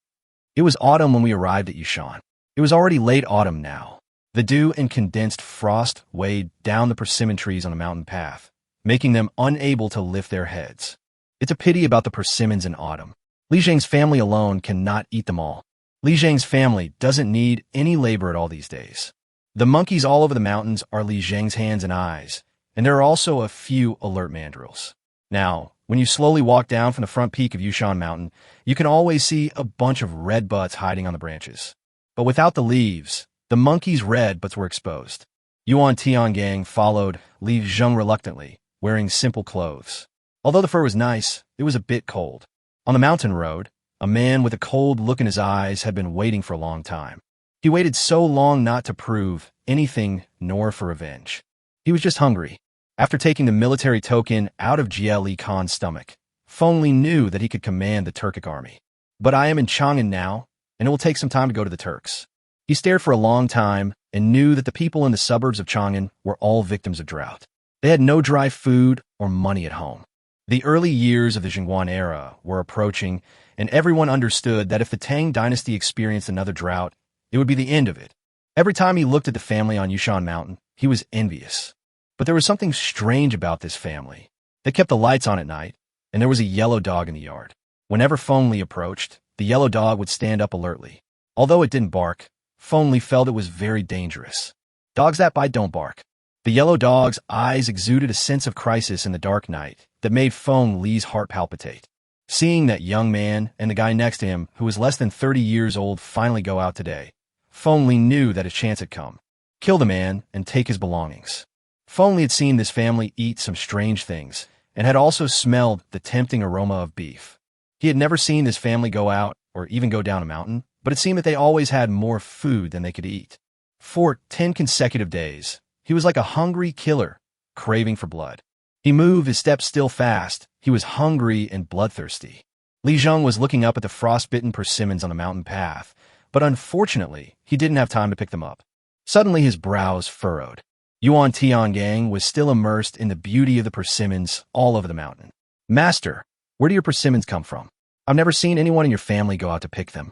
It was autumn when we arrived at Yushan. It was already late autumn now. The dew and condensed frost weighed down the persimmon trees on the mountain path, making them unable to lift their heads. It's a pity about the persimmons in autumn. Li Zheng's family alone cannot eat them all. Li Zheng's family doesn't need any labor at all these days. The monkeys all over the mountains are Li Zheng's hands and eyes, and there are also a few alert mandrills. Now, when you slowly walk down from the front peak of Yushan Mountain, you can always see a bunch of red butts hiding on the branches. But without the leaves, the monkeys' red butts were exposed. Yuan Tiangang followed Li Zheng reluctantly, wearing simple clothes. Although the fur was nice, it was a bit cold. On the mountain road, a man with a cold look in his eyes had been waiting for a long time. He waited so long not to prove anything nor for revenge. He was just hungry. After taking the military token out of Qinghe Khan's stomach, Feng Li knew that he could command the Turkic army. But I am in Chang'an now, and it will take some time to go to the Turks. He stared for a long time and knew that the people in the suburbs of Chang'an were all victims of drought. They had no dry food or money at home. The early years of the Zhenguan era were approaching, and everyone understood that if the Tang dynasty experienced another drought, it would be the end of it. Every time he looked at the family on Yushan Mountain, he was envious. But there was something strange about this family. They kept the lights on at night, and there was a yellow dog in the yard. Whenever Feng Li approached, the yellow dog would stand up alertly. Although it didn't bark, Feng Li felt it was very dangerous. Dogs that bite don't bark. The yellow dog's eyes exuded a sense of crisis in the dark night that made Feng Li's heart palpitate. Seeing that young man and the guy next to him, who was less than 30 years old, finally go out today, Feng Li knew that his chance had come. Kill the man and take his belongings. Feng Li had seen this family eat some strange things and had also smelled the tempting aroma of beef. He had never seen this family go out or even go down a mountain, but it seemed that they always had more food than they could eat. For 10 consecutive days, he was like a hungry killer, craving for blood. He moved his steps still fast. He was hungry and bloodthirsty. Li Zheng was looking up at the frostbitten persimmons on the mountain path, but unfortunately, he didn't have time to pick them up. Suddenly, his brows furrowed. Yuan Tiangang was still immersed in the beauty of the persimmons all over the mountain. Master, where do your persimmons come from? I've never seen anyone in your family go out to pick them.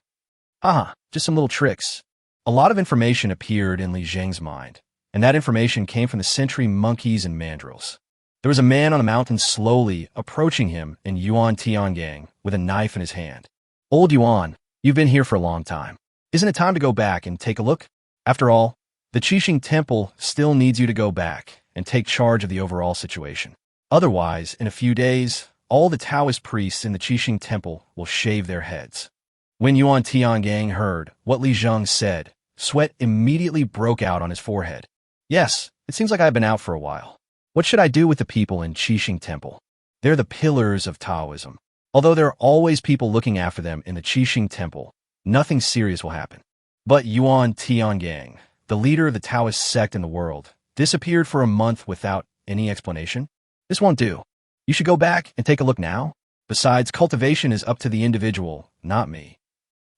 Just some little tricks. A lot of information appeared in Li Zheng's mind, and that information came from the sentry monkeys and mandrills. There was a man on the mountain slowly approaching him in Yuan Tiangang with a knife in his hand. Old Yuan, you've been here for a long time. Isn't it time to go back and take a look? After all, the Qinghe Temple still needs you to go back and take charge of the overall situation. Otherwise, in a few days, all the Taoist priests in the Qinghe Temple will shave their heads. When Yuan Tiangang heard what Li Zheng said, sweat immediately broke out on his forehead. Yes, it seems like I've been out for a while. What should I do with the people in Qinghe Temple? They're the pillars of Taoism. Although there are always people looking after them in the Qinghe Temple, nothing serious will happen. But Yuan Tiangang, the leader of the Taoist sect in the world, disappeared for a month without any explanation. This won't do. You should go back and take a look now. Besides, cultivation is up to the individual, not me.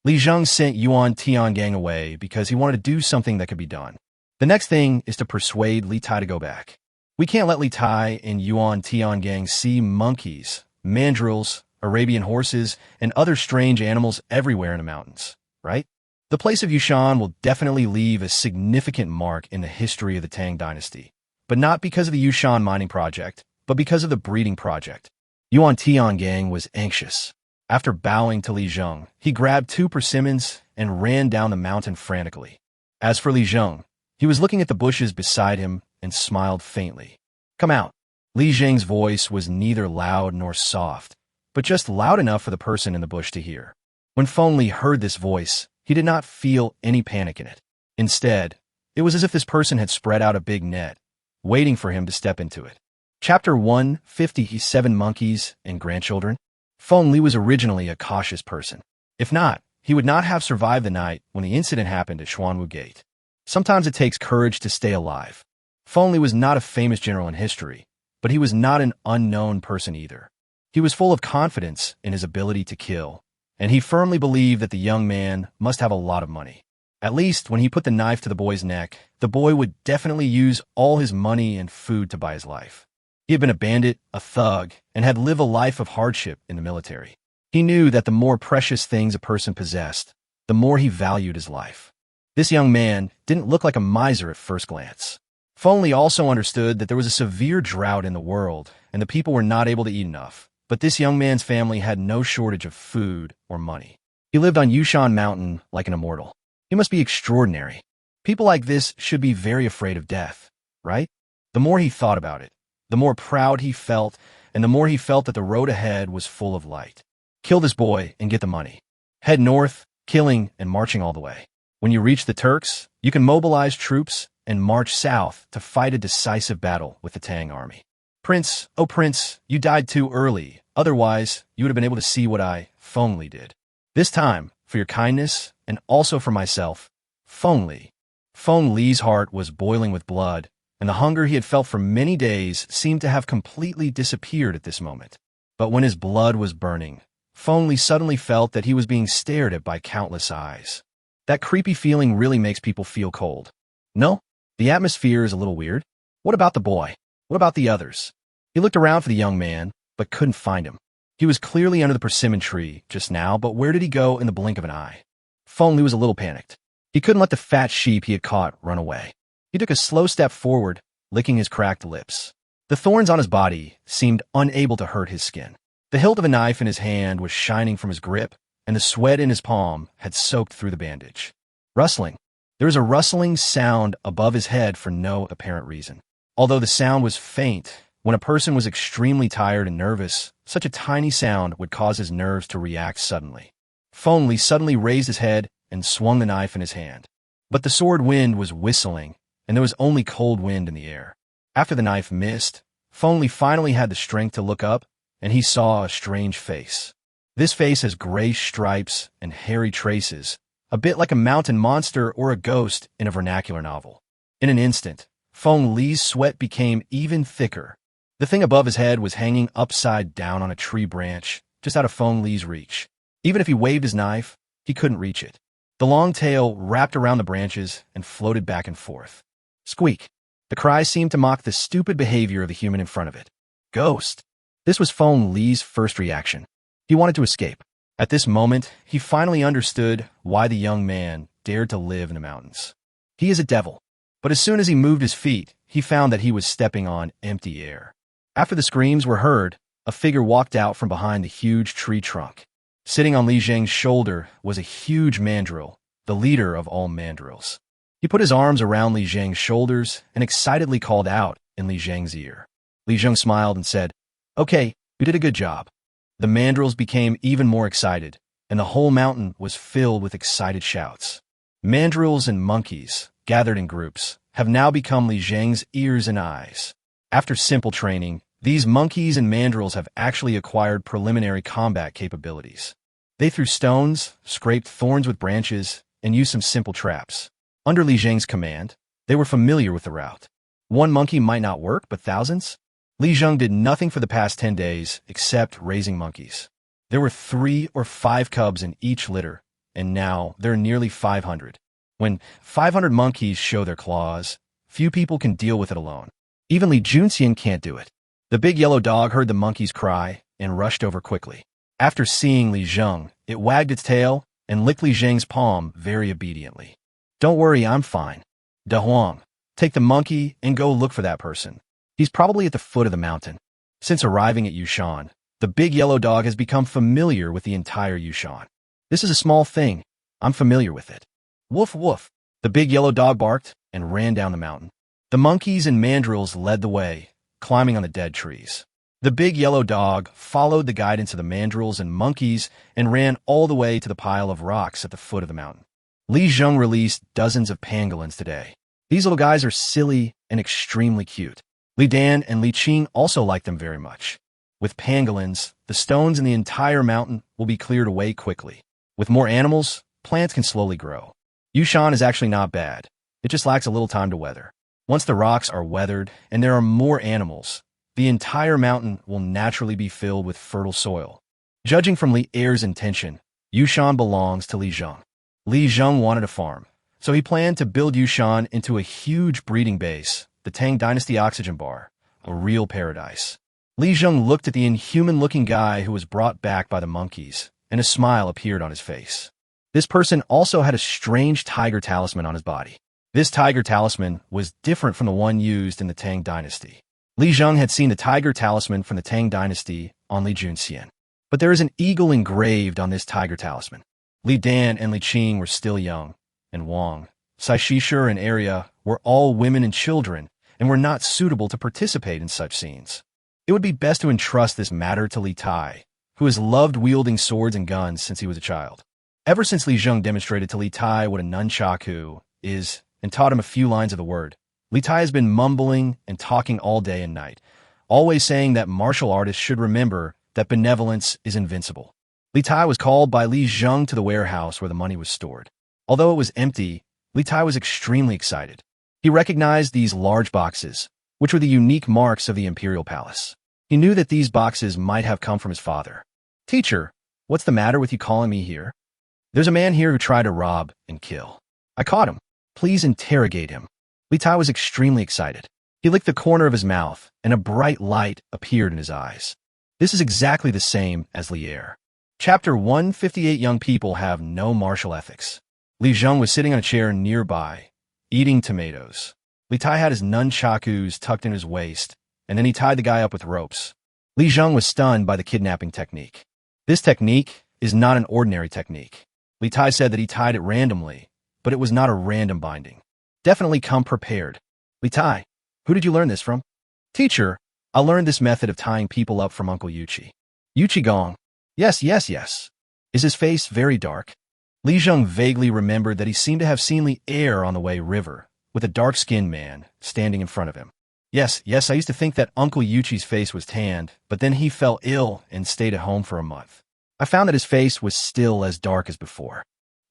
Li Zheng sent Yuan Tiangang away because he wanted to do something that could be done. The next thing is to persuade Li Tai to go back. We can't let Li Tai and Yuan Tiangang see monkeys, mandrills, Arabian horses, and other strange animals everywhere in the mountains, right? The place of Yushan will definitely leave a significant mark in the history of the Tang dynasty, but not because of the Yushan mining project, but because of the breeding project. Yuan Tiangang was anxious. After bowing to Li Zheng, he grabbed 2 persimmons and ran down the mountain frantically. As for Li Zheng, he was looking at the bushes beside him and smiled faintly. Come out. Li Zheng's voice was neither loud nor soft, but just loud enough for the person in the bush to hear. When Feng Li heard this voice, he did not feel any panic in it. Instead, it was as if this person had spread out a big net, waiting for him to step into it. Chapter 157 Monkeys and Grandchildren. Feng Li was originally a cautious person. If not, he would not have survived the night when the incident happened at Xuanwu Gate. Sometimes it takes courage to stay alive. Feng Li was not a famous general in history, but he was not an unknown person either. He was full of confidence in his ability to kill, and he firmly believed that the young man must have a lot of money. At least when he put the knife to the boy's neck, the boy would definitely use all his money and food to buy his life. He had been a bandit, a thug, and had lived a life of hardship in the military. He knew that the more precious things a person possessed, the more he valued his life. This young man didn't look like a miser at first glance. Feng Li also understood that there was a severe drought in the world, and the people were not able to eat enough. But this young man's family had no shortage of food or money. He lived on Yushan Mountain like an immortal. He must be extraordinary. People like this should be very afraid of death, right? The more he thought about it, the more proud he felt, and the more he felt that the road ahead was full of light. Kill this boy and get the money. Head north, killing and marching all the way. When you reach the Turks, you can mobilize troops and march south to fight a decisive battle with the Tang army. Prince, oh Prince, you died too early. Otherwise, you would have been able to see what I, Feng Li, did. This time, for your kindness, and also for myself, Feng Li. Feng Li's heart was boiling with blood, and the hunger he had felt for many days seemed to have completely disappeared at this moment. But when his blood was burning, Feng Li suddenly felt that he was being stared at by countless eyes. That creepy feeling really makes people feel cold. No? The atmosphere is a little weird. What about the boy? What about the others? He looked around for the young man, but couldn't find him. He was clearly under the persimmon tree just now, but where did he go in the blink of an eye? Feng Li was a little panicked. He couldn't let the fat sheep he had caught run away. He took a slow step forward, licking his cracked lips. The thorns on his body seemed unable to hurt his skin. The hilt of a knife in his hand was shining from his grip, and the sweat in his palm had soaked through the bandage. Rustling. There was a rustling sound above his head for no apparent reason. Although the sound was faint, when a person was extremely tired and nervous, such a tiny sound would cause his nerves to react suddenly. Feng Li suddenly raised his head and swung the knife in his hand. But the sword wind was whistling, and there was only cold wind in the air. After the knife missed, Feng Li finally had the strength to look up, and he saw a strange face. This face has gray stripes and hairy traces, a bit like a mountain monster or a ghost in a vernacular novel. In an instant, Feng Li's sweat became even thicker. The thing above his head was hanging upside down on a tree branch, just out of Feng Li's reach. Even if he waved his knife, he couldn't reach it. The long tail wrapped around the branches and floated back and forth. Squeak. The cry seemed to mock the stupid behavior of the human in front of it. Ghost. This was Feng Li's first reaction. He wanted to escape. At this moment, he finally understood why the young man dared to live in the mountains. He is a devil. But as soon as he moved his feet, he found that he was stepping on empty air. After the screams were heard, a figure walked out from behind the huge tree trunk. Sitting on Li Zheng's shoulder was a huge mandrill, the leader of all mandrills. He put his arms around Li Zheng's shoulders and excitedly called out in Li Zheng's ear. Li Zheng smiled and said, "Okay, you did a good job." The mandrills became even more excited, and the whole mountain was filled with excited shouts. Mandrills and monkeys, gathered in groups, have now become Li Zheng's ears and eyes. After simple training, these monkeys and mandrills have actually acquired preliminary combat capabilities. They threw stones, scraped thorns with branches, and used some simple traps. Under Li Zheng's command, they were familiar with the route. One monkey might not work, but thousands? Li Zheng did nothing for the past 10 days except raising monkeys. There were 3 or 5 cubs in each litter, and now there are nearly 500. When 500 monkeys show their claws, few people can deal with it alone. Even Li Junxian can't do it. The big yellow dog heard the monkeys cry and rushed over quickly. After seeing Li Zheng, it wagged its tail and licked Li Zheng's palm very obediently. "Don't worry, I'm fine. Da Huang, take the monkey and go look for that person. He's probably at the foot of the mountain." Since arriving at Yushan, the big yellow dog has become familiar with the entire Yushan. "This is a small thing. I'm familiar with it." "Woof woof." The big yellow dog barked and ran down the mountain. The monkeys and mandrills led the way, climbing on the dead trees. The big yellow dog followed the guidance of the mandrills and monkeys and ran all the way to the pile of rocks at the foot of the mountain. Li Zheng released dozens of pangolins today. These little guys are silly and extremely cute. Li Dan and Li Qing also like them very much. With pangolins, the stones in the entire mountain will be cleared away quickly. With more animals, plants can slowly grow. Yushan is actually not bad. It just lacks a little time to weather. Once the rocks are weathered and there are more animals, the entire mountain will naturally be filled with fertile soil. Judging from Li Er's intention, Yushan belongs to Li Zheng. Li Zheng wanted a farm, so he planned to build Yushan into a huge breeding base, the Tang Dynasty Oxygen Bar, a real paradise. Li Zheng looked at the inhuman-looking guy who was brought back by the monkeys, and a smile appeared on his face. This person also had a strange tiger talisman on his body. This tiger talisman was different from the one used in the Tang Dynasty. Li Zheng had seen the tiger talisman from the Tang Dynasty on Li Junxian, but there is an eagle engraved on this tiger talisman. Li Dan and Li Qing were still young, and Wang, Sai Shishir and Arya were all women and children and were not suitable to participate in such scenes. It would be best to entrust this matter to Li Tai, who has loved wielding swords and guns since he was a child. Ever since Li Zheng demonstrated to Li Tai what a nunchaku is and taught him a few lines of the word, Li Tai has been mumbling and talking all day and night, always saying that martial artists should remember that benevolence is invincible. Li Tai was called by Li Zheng to the warehouse where the money was stored. Although it was empty, Li Tai was extremely excited. He recognized these large boxes, which were the unique marks of the imperial palace. He knew that these boxes might have come from his father. "Teacher, what's the matter with you calling me here? There's a man here who tried to rob and kill. I caught him. Please interrogate him." Li Tai was extremely excited. He licked the corner of his mouth, and a bright light appeared in his eyes. This is exactly the same as Li Er. Chapter 158. Young people have no martial ethics. Li Zheng was sitting on a chair nearby, eating tomatoes. Li Tai had his nunchakus tucked in his waist, and then he tied the guy up with ropes. Li Zheng was stunned by the kidnapping technique. This technique is not an ordinary technique. Li Tai said that he tied it randomly, but it was not a random binding. Definitely come prepared. "Li Tai, who did you learn this from?" "Teacher, I learned this method of tying people up from Uncle Yuchi." "Yuchi Gong." Yes. Is his face very dark?" Li Zheng vaguely remembered that he seemed to have seen Li Er on the way river, with a dark-skinned man standing in front of him. Yes, I used to think that Uncle Yuchi's face was tanned, but then he fell ill and stayed at home for a month. I found that his face was still as dark as before.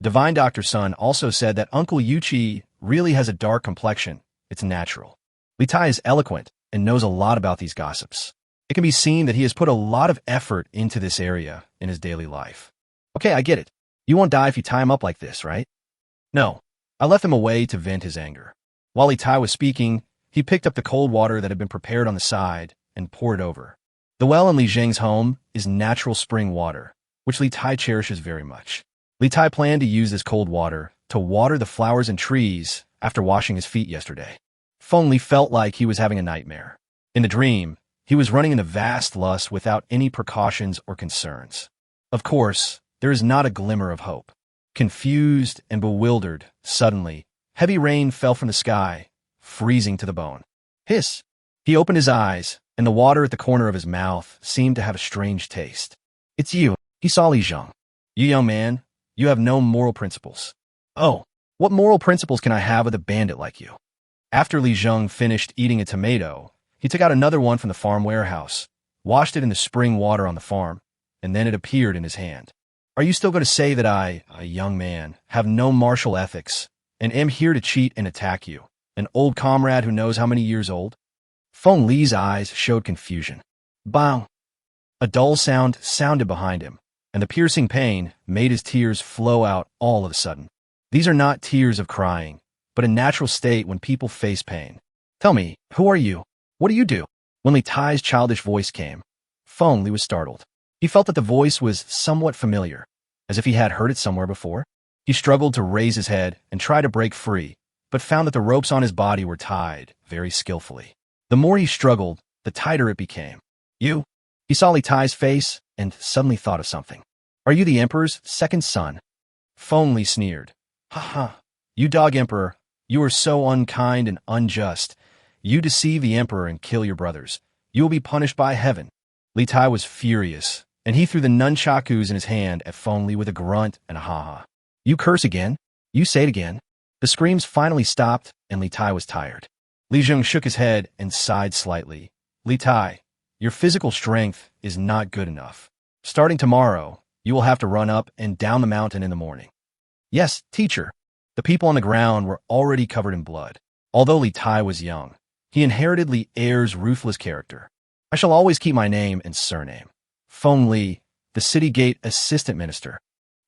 Divine Dr. Sun also said that Uncle Yuchi really has a dark complexion. It's natural. Li Tai is eloquent and knows a lot about these gossips. It can be seen that he has put a lot of effort into this area in his daily life. "Okay, I get it. You won't die if you tie him up like this, right?" "No. I left him away to vent his anger." While Li Tai was speaking, he picked up the cold water that had been prepared on the side and poured it over. The well in Li Zheng's home is natural spring water, which Li Tai cherishes very much. Li Tai planned to use this cold water to water the flowers and trees after washing his feet yesterday. Feng Li felt like he was having a nightmare. In the dream, he was running in a vast lust without any precautions or concerns. Of course, there is not a glimmer of hope. Confused and bewildered, suddenly, heavy rain fell from the sky, freezing to the bone. Hiss! He opened his eyes, and the water at the corner of his mouth seemed to have a strange taste. "It's you," he saw Li Zheng. "You young man, you have no moral principles." "Oh, what moral principles can I have with a bandit like you?" After Li Zheng finished eating a tomato, he took out another one from the farm warehouse, washed it in the spring water on the farm, and then it appeared in his hand. "Are you still going to say that I, a young man, have no martial ethics, and am here to cheat and attack you, an old comrade who knows how many years old?" Feng Li's eyes showed confusion. Bang! A dull sound sounded behind him, and the piercing pain made his tears flow out all of a sudden. These are not tears of crying, but a natural state when people face pain. "Tell me, who are you? What do you do?" When Li Tai's childish voice came, Feng Li was startled. He felt that the voice was somewhat familiar, as if he had heard it somewhere before. He struggled to raise his head and try to break free, but found that the ropes on his body were tied very skillfully. The more he struggled, the tighter it became. "You?" He saw Li Tai's face and suddenly thought of something. "Are you the Emperor's second son?" Feng Li sneered. "Ha ha! You dog Emperor, you are so unkind and unjust. You deceive the Emperor and kill your brothers. You will be punished by heaven." Li Tai was furious, and he threw the nunchakus in his hand at Feng Li with a grunt and a ha-ha. "You curse again? You say it again?" The screams finally stopped, and Li Tai was tired. Li Zheng shook his head and sighed slightly. "Li Tai, your physical strength is not good enough. Starting tomorrow, you will have to run up and down the mountain in the morning." "Yes, teacher." The people on the ground were already covered in blood. Although Li Tai was young, he inherited Li Er's ruthless character. "I shall always keep my name and surname. Feng Li, the city gate assistant minister."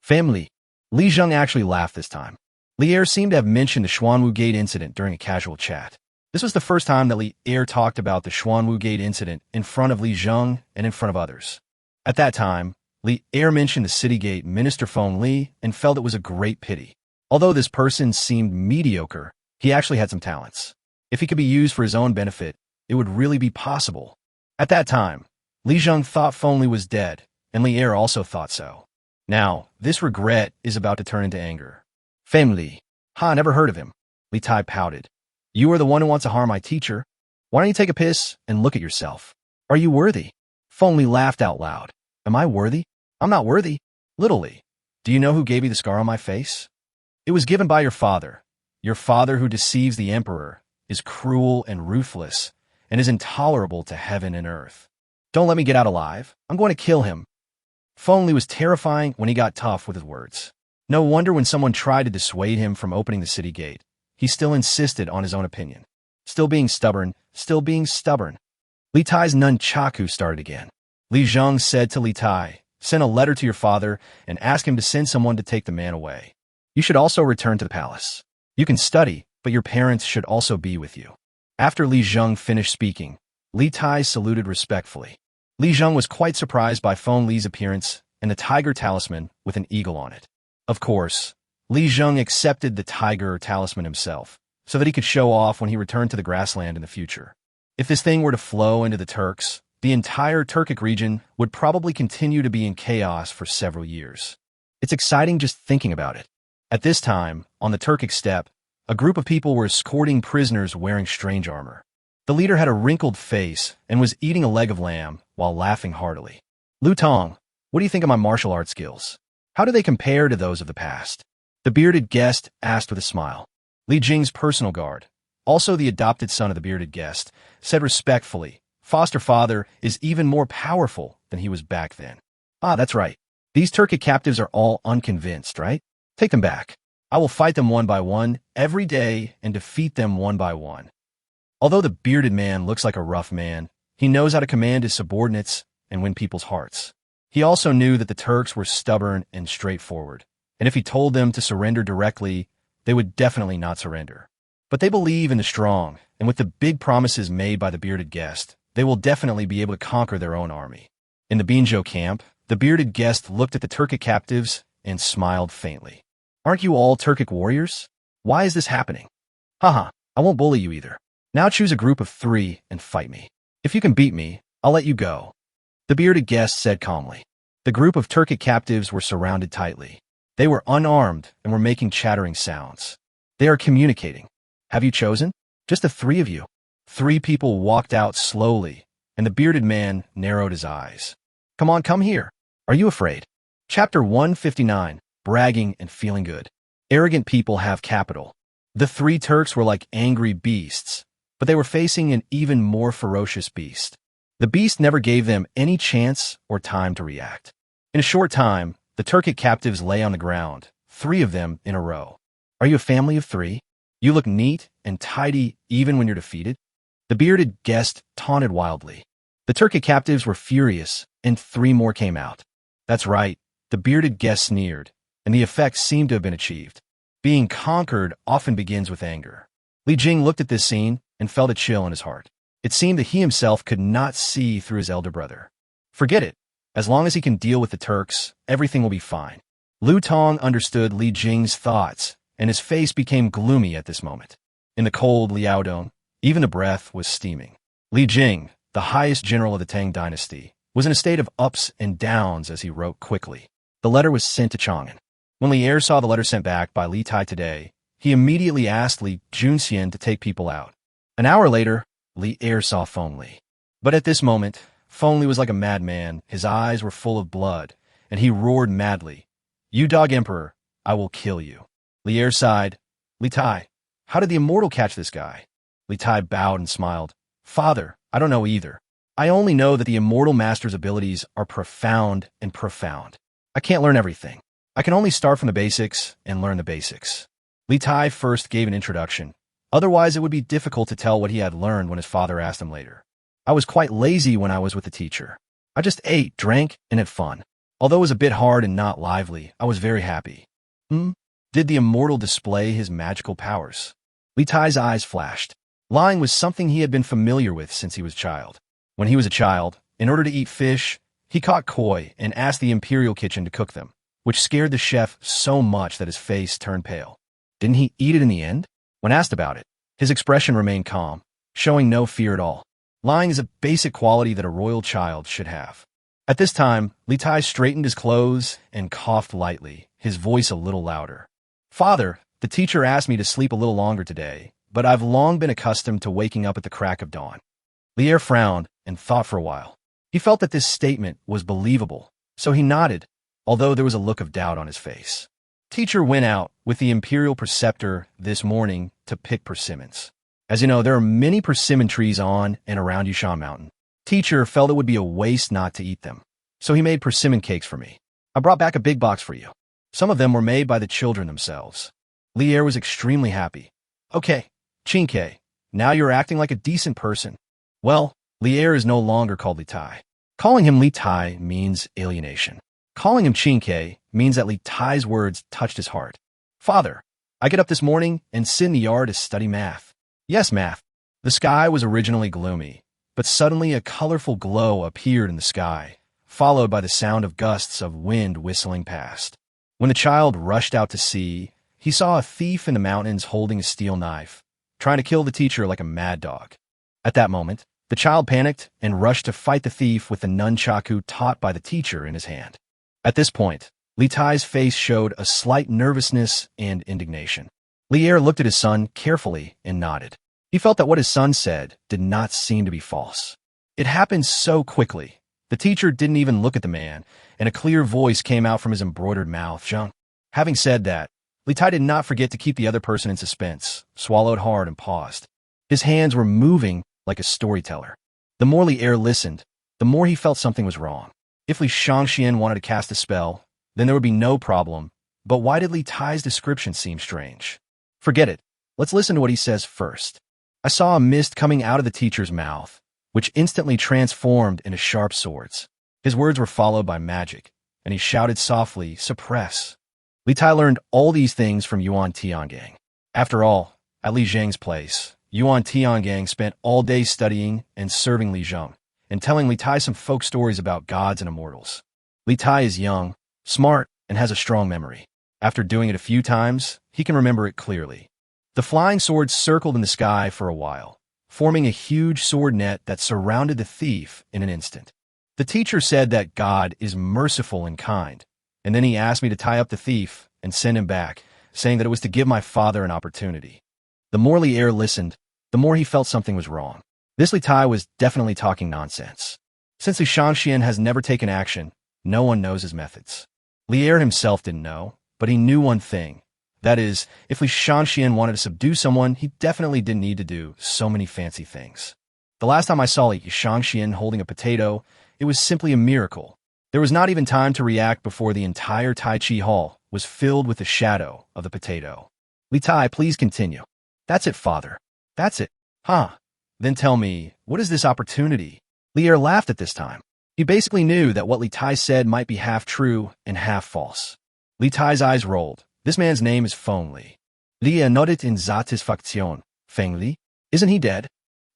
"Family." Li Zheng actually laughed this time. Li Er seemed to have mentioned the Xuanwu Gate incident during a casual chat. This was the first time that Li Er talked about the Xuanwu Gate incident in front of Li Zheng and in front of others. At that time, Li Er mentioned the city gate minister Feng Li and felt it was a great pity. Although this person seemed mediocre, he actually had some talents. If he could be used for his own benefit, it would really be possible. At that time, Li Zheng thought Feng Li was dead, and Li Er also thought so. Now, this regret is about to turn into anger. "Feng Li. Ha, never heard of him." Li Tai pouted. "You are the one who wants to harm my teacher. Why don't you take a piss and look at yourself? Are you worthy?" Feng Li laughed out loud. "Am I worthy? I'm not worthy." "Little Li, do you know who gave you the scar on my face?" "It was given by your father. Your father who deceives the Emperor, is cruel and ruthless, and is intolerable to heaven and earth. Don't let me get out alive. I'm going to kill him. Feng Li was terrifying when he got tough with his words. No wonder when someone tried to dissuade him from opening the city gate, he still insisted on his own opinion. Still being stubborn, still being stubborn. Li Tai's nunchaku started again. Li Zheng said to Li Tai, "Send a letter to your father and ask him to send someone to take the man away. You should also return to the palace. You can study, but your parents should also be with you." After Li Zheng finished speaking, Li Tai saluted respectfully. Li Zheng was quite surprised by Feng Li's appearance and the tiger talisman with an eagle on it. Of course, Li Zheng accepted the tiger talisman himself, so that he could show off when he returned to the grassland in the future. If this thing were to flow into the Turks, the entire Turkic region would probably continue to be in chaos for several years. It's exciting just thinking about it. At this time, on the Turkic steppe, a group of people were escorting prisoners wearing strange armor. The leader had a wrinkled face and was eating a leg of lamb while laughing heartily. "Lu Tong, what do you think of my martial arts skills? How do they compare to those of the past?" The bearded guest asked with a smile. Li Jing's personal guard, also the adopted son of the bearded guest, said respectfully, "Foster father is even more powerful than he was back then." "Ah, that's right. These Turkic captives are all unconvinced, right? Take them back. I will fight them one by one every day and defeat them one by one." Although the bearded man looks like a rough man, he knows how to command his subordinates and win people's hearts. He also knew that the Turks were stubborn and straightforward, and if he told them to surrender directly, they would definitely not surrender. But they believe in the strong, and with the big promises made by the bearded guest, they will definitely be able to conquer their own army. In the Binzhou camp, the bearded guest looked at the Turkic captives and smiled faintly. "Aren't you all Turkic warriors? Why is this happening? Haha, I won't bully you either. Now choose a group of 3 and fight me. If you can beat me, I'll let you go." The bearded guest said calmly. The group of Turkic captives were surrounded tightly. They were unarmed and were making chattering sounds. They are communicating. "Have you chosen? Just the 3 of you." 3 people walked out slowly, and the bearded man narrowed his eyes. "Come on, come here. Are you afraid?" Chapter 159, Bragging and Feeling Good. Arrogant people have capital. The 3 Turks were like angry beasts, but they were facing an even more ferocious beast. The beast never gave them any chance or time to react. In a short time, the Turkic captives lay on the ground, 3 of them in a row. "Are you a family of 3? You look neat and tidy even when you're defeated?" The bearded guest taunted wildly. The Turkic captives were furious, and 3 more came out. "That's right," the bearded guest sneered, and the effect seemed to have been achieved. Being conquered often begins with anger. Li Jing looked at this scene and felt a chill in his heart. It seemed that he himself could not see through his elder brother. Forget it. As long as he can deal with the Turks, everything will be fine. Lu Tong understood Li Jing's thoughts, and his face became gloomy at this moment. In the cold Liaodong, even the breath was steaming. Li Jing, the highest general of the Tang dynasty, was in a state of ups and downs as he wrote quickly. The letter was sent to Chang'an. When Li Er saw the letter sent back by Li Tai today, he immediately asked Li Junxian to take people out. An hour later, Li Er saw Feng Li. But at this moment, Feng Li was like a madman. His eyes were full of blood, and he roared madly, "You dog emperor, I will kill you." Li Er sighed. "Li Tai, how did the immortal catch this guy?" Li Tai bowed and smiled. "Father, I don't know either. I only know that the immortal master's abilities are profound and profound. I can't learn everything. I can only start from the basics and learn the basics." Li Tai first gave an introduction. Otherwise, it would be difficult to tell what he had learned when his father asked him later. "I was quite lazy when I was with the teacher. I just ate, drank, and had fun. Although it was a bit hard and not lively, I was very happy." Did the immortal display his magical powers? Li Tai's eyes flashed. Lying was something he had been familiar with since he was a child. When he was a child, in order to eat fish, he caught koi and asked the imperial kitchen to cook them, which scared the chef so much that his face turned pale. Didn't he eat it in the end? When asked about it, his expression remained calm, showing no fear at all. Lying is a basic quality that a royal child should have. At this time, Li Tai straightened his clothes and coughed lightly, his voice a little louder. "Father, the teacher asked me to sleep a little longer today, but I've long been accustomed to waking up at the crack of dawn." Li Er frowned and thought for a while. He felt that this statement was believable, so he nodded, although there was a look of doubt on his face. Teacher went out with the imperial preceptor this morning to pick persimmons. As you know, there are many persimmon trees on and around Yushan Mountain. Teacher felt it would be a waste not to eat them, so he made persimmon cakes for me. I brought back a big box for you. Some of them were made by the children themselves. Lier was extremely happy. Okay, Qinghe, now you're acting like a decent person. Well, Lier is no longer called Li Tai. Calling him Li Tai means alienation. Calling him Qinghe means that Li Tai's words touched his heart. Father, I get up this morning and sit in the yard to study math. Yes, math. The sky was originally gloomy, but suddenly a colorful glow appeared in the sky, followed by the sound of gusts of wind whistling past. When the child rushed out to see, he saw a thief in the mountains holding a steel knife, trying to kill the teacher like a mad dog. At that moment, the child panicked and rushed to fight the thief with the nunchaku taught by the teacher in his hand. At this point, Li Tai's face showed a slight nervousness and indignation. Lier looked at his son carefully and nodded. He felt that what his son said did not seem to be false. It happened so quickly. The teacher didn't even look at the man, and a clear voice came out from his embroidered mouth. Zheng. Having said that, Li Tai did not forget to keep the other person in suspense, swallowed hard and paused. His hands were moving like a storyteller. The more Lier listened, the more he felt something was wrong. If Li Shangxian wanted to cast a spell, then there would be no problem, but why did Li Tai's description seem strange? Forget it. Let's listen to what he says first. I saw a mist coming out of the teacher's mouth, which instantly transformed into sharp swords. His words were followed by magic, and he shouted softly, "Suppress." Li Tai learned all these things from Yuan Tiangang. After all, at Li Zheng's place, Yuan Tiangang spent all day studying and serving Li Zheng, and telling Li Tai some folk stories about gods and immortals. Li Tai is young, smart, and has a strong memory. After doing it a few times, he can remember it clearly. The flying swords circled in the sky for a while, forming a huge sword net that surrounded the thief in an instant. The teacher said that God is merciful and kind, and then he asked me to tie up the thief and send him back, saying that it was to give my father an opportunity. The more Lier listened, the more he felt something was wrong. This Li Tai was definitely talking nonsense. Since Li Shangxian has never taken action, no one knows his methods. Lier himself didn't know, but he knew one thing. That is, if Li Shangxian wanted to subdue someone, he definitely didn't need to do so many fancy things. The last time I saw Li Shangxian holding a potato, it was simply a miracle. There was not even time to react before the entire Tai Chi hall was filled with the shadow of the potato. Li Tai, please continue. That's it, father. That's it. Huh. Then tell me, what is this opportunity? Lier laughed at this time. He basically knew that what Li Tai said might be half true and half false. Li Tai's eyes rolled. This man's name is Feng Li. Lier nodded in satisfaction. Feng Li? Isn't he dead?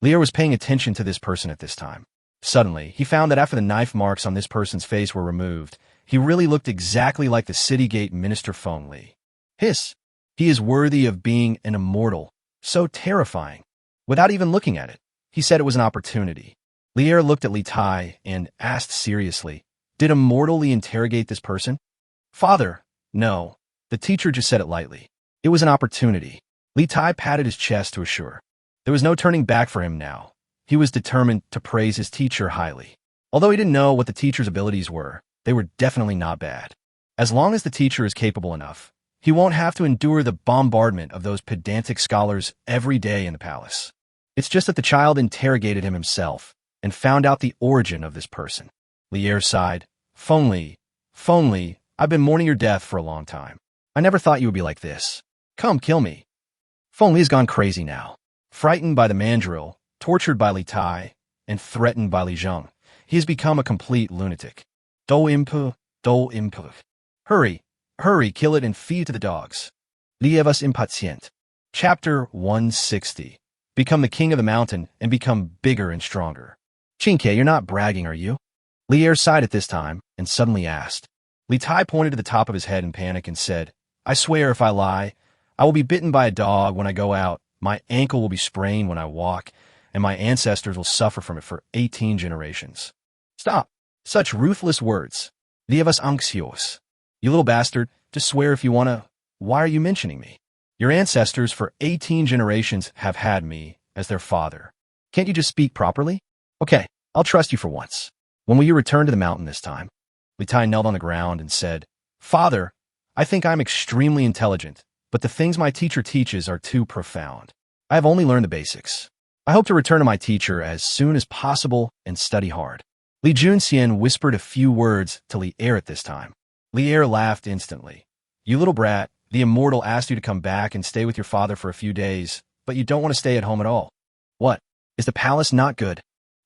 Lier was paying attention to this person at this time. Suddenly, he found that after the knife marks on this person's face were removed, he really looked exactly like the city gate minister Feng Li. Hiss! He is worthy of being an immortal. So terrifying. Without even looking at it, he said it was an opportunity. Lier looked at Li Tai and asked seriously, did Immortal Li interrogate this person? Father, no. The teacher just said it lightly. It was an opportunity. Li Tai patted his chest to assure. There was no turning back for him now. He was determined to praise his teacher highly. Although he didn't know what the teacher's abilities were, they were definitely not bad. As long as the teacher is capable enough, he won't have to endure the bombardment of those pedantic scholars every day in the palace. It's just that the child interrogated him himself and found out the origin of this person. Lier sighed. Feng Li, I've been mourning your death for a long time. I never thought you would be like this. Come, kill me. Feng Li has gone crazy now. Frightened by the mandrill, tortured by Li Tai, and threatened by Li Zheng, he has become a complete lunatic. Do impu. Hurry, kill it and feed it to the dogs. Lievas impatient. Chapter 160. Become the king of the mountain and become bigger and stronger. Qinghe, you're not bragging, are you? Lier sighed at this time and suddenly asked. Li Tai pointed to the top of his head in panic and said, I swear if I lie, I will be bitten by a dog when I go out, my ankle will be sprained when I walk, and my ancestors will suffer from it for 18 generations. Stop. Such ruthless words. Lievas anxios. You little bastard, just swear if you want to. Why are you mentioning me? Your ancestors for 18 generations have had me as their father. Can't you just speak properly? Okay, I'll trust you for once. When will you return to the mountain this time? Li Tai knelt on the ground and said, Father, I think I'm extremely intelligent, but the things my teacher teaches are too profound. I have only learned the basics. I hope to return to my teacher as soon as possible and study hard. Li Junxian whispered a few words to Li Er at this time. Li Er laughed instantly. You little brat, the immortal asked you to come back and stay with your father for a few days, but you don't want to stay at home at all. What? Is the palace not good?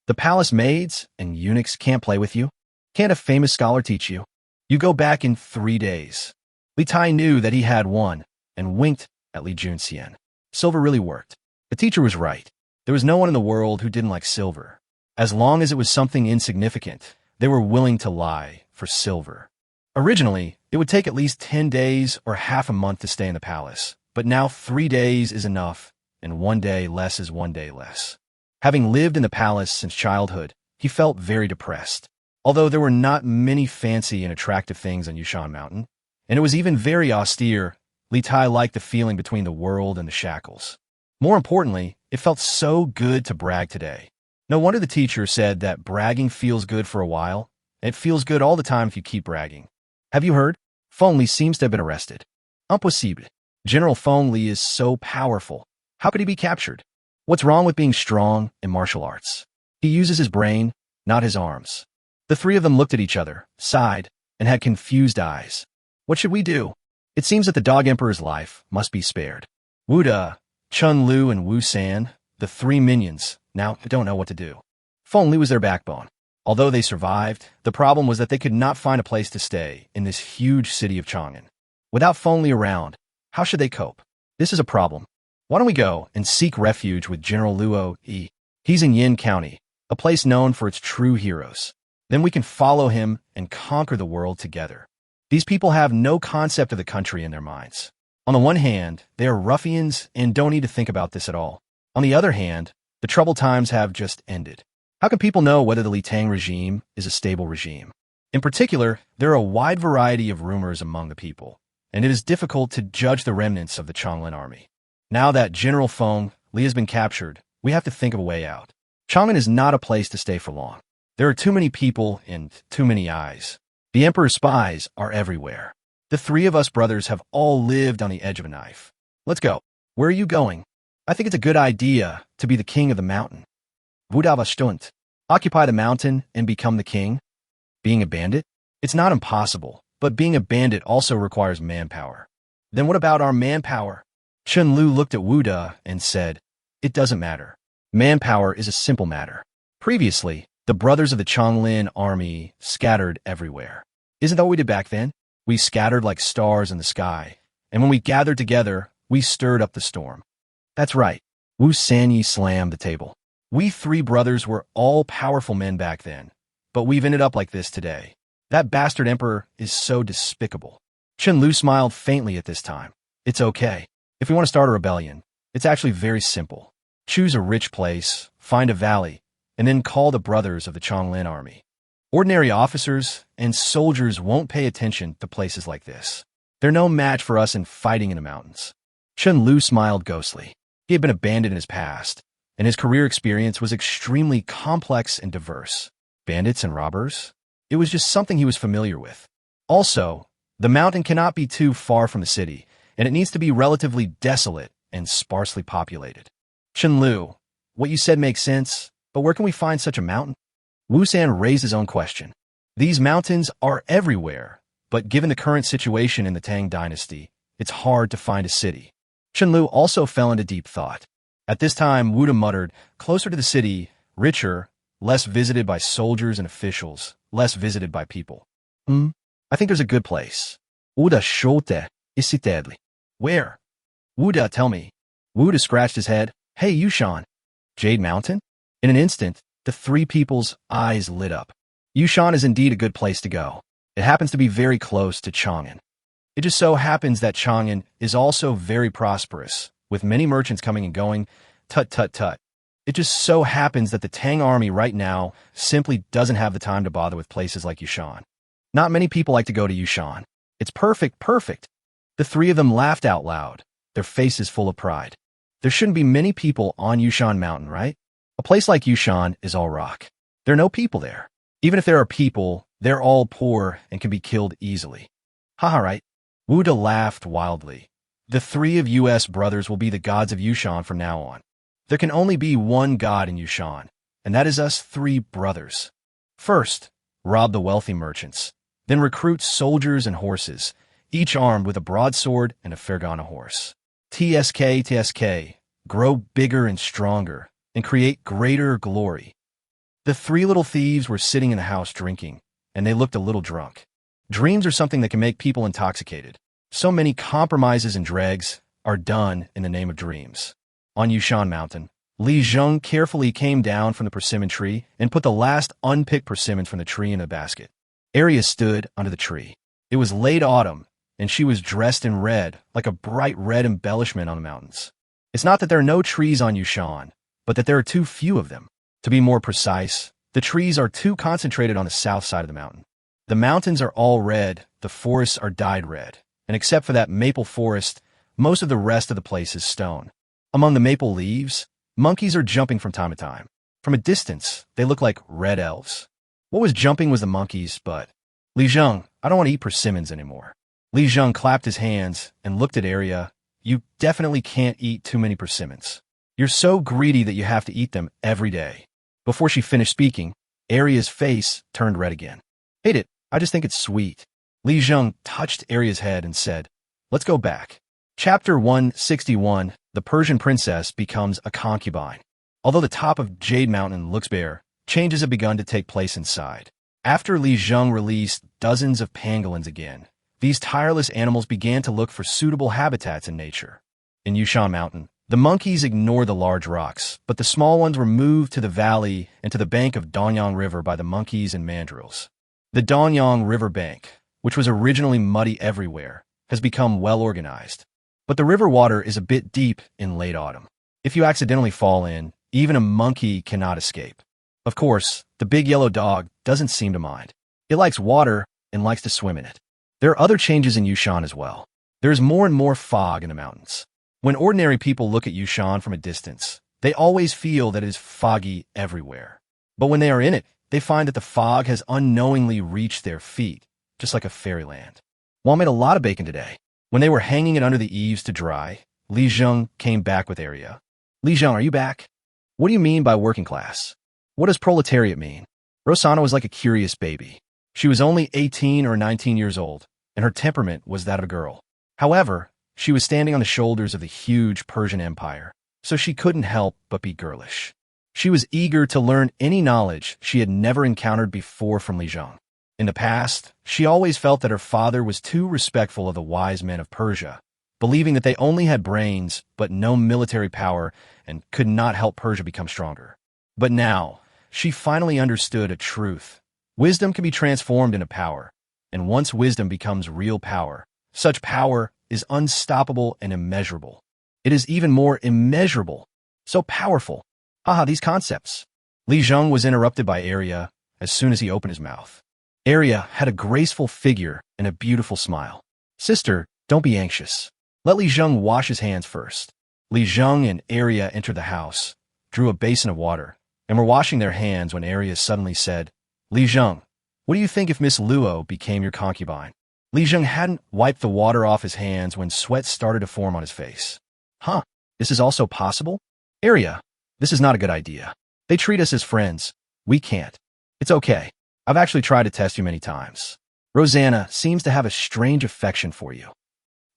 The palace maids and eunuchs can't play with you? Can't a famous scholar teach you? You go back in 3 days. Li Tai knew that he had won and winked at Li Junxian. Silver really worked. The teacher was right. There was no one in the world who didn't like silver. As long as it was something insignificant, they were willing to lie for silver. Originally, it would take at least 10 days or half a month to stay in the palace, but now 3 days is enough, and 1 day less is 1 day less. Having lived in the palace since childhood, he felt very depressed. Although there were not many fancy and attractive things on Yushan Mountain, and it was even very austere, Li Tai liked the feeling between the world and the shackles. More importantly, it felt so good to brag today. No wonder the teacher said that bragging feels good for a while, and it feels good all the time if you keep bragging. Have you heard? Feng Li seems to have been arrested. Impossible. General Feng Li is so powerful. How could he be captured? What's wrong with being strong in martial arts? He uses his brain, not his arms. The three of them looked at each other, sighed, and had confused eyes. What should we do? It seems that the Dog Emperor's life must be spared. Wu De, Chun Lu, and Wu San, the three minions, now don't know what to do. Feng Li was their backbone. Although they survived, the problem was that they could not find a place to stay in this huge city of Chang'an. Without Feng Li around, how should they cope? This is a problem. Why don't we go and seek refuge with General Luo Yi? He's in Qinghe County, a place known for its true heroes. Then we can follow him and conquer the world together. These people have no concept of the country in their minds. On the one hand, they are ruffians and don't need to think about this at all. On the other hand, the troubled times have just ended. How can people know whether the Li Tang regime is a stable regime? In particular, there are a wide variety of rumors among the people, and it is difficult to judge the remnants of the Chang'an army. Now that General Feng Li has been captured, we have to think of a way out. Chang'an is not a place to stay for long. There are too many people and too many eyes. The Emperor's spies are everywhere. The three of us brothers have all lived on the edge of a knife. Let's go. Where are you going? I think it's a good idea to be the king of the mountain. Wudava Stunt. Occupy the mountain and become the king? Being a bandit? It's not impossible, but being a bandit also requires manpower. Then what about our manpower? Chun Lu looked at Wu De and said, it doesn't matter. Manpower is a simple matter. Previously, the brothers of the Chonglin army scattered everywhere. Isn't that what we did back then? We scattered like stars in the sky, and when we gathered together, we stirred up the storm. That's right. Wu Sanyi slammed the table. We three brothers were all powerful men back then, but we've ended up like this today. That bastard emperor is so despicable. Chun Lu smiled faintly at this time. It's okay. If we want to start a rebellion, it's actually very simple. Choose a rich place, find a valley, and then call the brothers of the Chonglin army. Ordinary officers and soldiers won't pay attention to places like this. They're no match for us in fighting in the mountains. Chun Lu smiled ghostly. He had been a bandit in his past, and his career experience was extremely complex and diverse. Bandits and robbers? It was just something he was familiar with. Also, the mountain cannot be too far from the city, and it needs to be relatively desolate and sparsely populated. Chun Lu, what you said makes sense, but where can we find such a mountain? Wu San raised his own question. These mountains are everywhere, but given the current situation in the Tang dynasty, it's hard to find a city. Chun Lu also fell into deep thought. At this time, Wu De muttered, closer to the city, richer, less visited by soldiers and officials, less visited by people. I think there's a good place. Wu De shote isitedli. Where? Wu De, tell me. Wu De scratched his head. Hey, Yushan. Jade Mountain? In an instant, the three people's eyes lit up. Yushan is indeed a good place to go. It happens to be very close to Chang'an. It just so happens that Chang'an is also very prosperous, with many merchants coming and going. Tut, tut, tut. It just so happens that the Tang army right now simply doesn't have the time to bother with places like Yushan. Not many people like to go to Yushan. It's perfect, perfect. The three of them laughed out loud, their faces full of pride. There shouldn't be many people on Yushan Mountain, right? A place like Yushan is all rock. There are no people there. Even if there are people, they're all poor and can be killed easily. Haha, right? Wu De laughed wildly. The three of U.S. brothers will be the gods of Yushan from now on. There can only be one god in Yushan, and that is us three brothers. First, rob the wealthy merchants, then recruit soldiers and horses, each armed with a broadsword and a Fergana horse. TSK, grow bigger and stronger, and create greater glory. The three little thieves were sitting in the house drinking, and they looked a little drunk. Dreams are something that can make people intoxicated. So many compromises and dregs are done in the name of dreams. On Yushan Mountain, Li Zheng carefully came down from the persimmon tree and put the last unpicked persimmons from the tree in a basket. Arya stood under the tree. It was late autumn, and she was dressed in red, like a bright red embellishment on the mountains. It's not that there are no trees on Yushan, but that there are too few of them. To be more precise, the trees are too concentrated on the south side of the mountain. The mountains are all red, the forests are dyed red, and except for that maple forest, most of the rest of the place is stone. Among the maple leaves, monkeys are jumping from time to time. From a distance, they look like red elves. What was jumping was the monkeys, but... Li Zheng, I don't want to eat persimmons anymore. Li Zheng clapped his hands and looked at Arya. You definitely can't eat too many persimmons. You're so greedy that you have to eat them every day. Before she finished speaking, Arya's face turned red again. Hate it, I just think it's sweet. Li Zheng touched Arya's head and said, let's go back. Chapter 161, The Persian Princess Becomes a Concubine. Although the top of Jade Mountain looks bare, changes have begun to take place inside. After Li Zheng released dozens of pangolins again, these tireless animals began to look for suitable habitats in nature. In Yushan Mountain, the monkeys ignore the large rocks, but the small ones were moved to the valley and to the bank of Danyang River by the monkeys and mandrills. The Danyang River bank, which was originally muddy everywhere, has become well organized. But the river water is a bit deep in late autumn. If you accidentally fall in, even a monkey cannot escape. Of course, the big yellow dog doesn't seem to mind. It likes water and likes to swim in it. There are other changes in Yushan as well. There is more and more fog in the mountains. When ordinary people look at Yushan from a distance, they always feel that it is foggy everywhere. But when they are in it, they find that the fog has unknowingly reached their feet, just like a fairyland. Wong made a lot of bacon today. When they were hanging it under the eaves to dry, Li Zheng came back with Arya. Li Zheng, are you back? What do you mean by working class? What does proletariat mean? Rosanna was like a curious baby. She was only 18 or 19 years old, and her temperament was that of a girl. However, she was standing on the shoulders of the huge Persian Empire, so she couldn't help but be girlish. She was eager to learn any knowledge she had never encountered before from Li Zheng. In the past, she always felt that her father was too respectful of the wise men of Persia, believing that they only had brains but no military power and could not help Persia become stronger. But now, she finally understood a truth. Wisdom can be transformed into power, and once wisdom becomes real power, such power is unstoppable and immeasurable. It is even more immeasurable, so powerful. Haha, these concepts. Li Zheng was interrupted by Arya as soon as he opened his mouth. Arya had a graceful figure and a beautiful smile. Sister, don't be anxious. Let Li Zheng wash his hands first. Li Zheng and Arya entered the house, drew a basin of water, and were washing their hands when Arya suddenly said, Li Zheng, what do you think if Miss Luo became your concubine? Li Zheng hadn't wiped the water off his hands when sweat started to form on his face. Huh, this is also possible? Arya, this is not a good idea. They treat us as friends. We can't. It's okay. I've actually tried to test you many times. Rosanna seems to have a strange affection for you.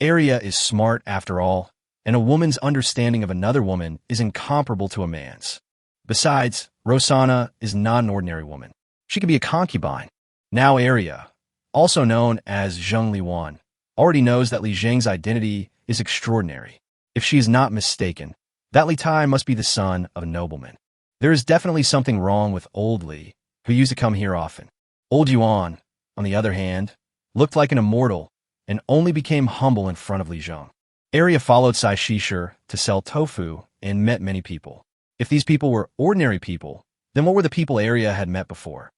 Arya is smart after all, and a woman's understanding of another woman is incomparable to a man's. Besides, Rosanna is not an ordinary woman. She could be a concubine. Now Arya, also known as Zheng Liwan, already knows that Li Zheng's identity is extraordinary. If she is not mistaken, that Li Tai must be the son of a nobleman. There is definitely something wrong with old Li, who used to come here often. Old Yuan, on the other hand, looked like an immortal and only became humble in front of Li Zheng. Arya followed Sai Shishir to sell tofu and met many people. If these people were ordinary people, then what were the people Arya had met before?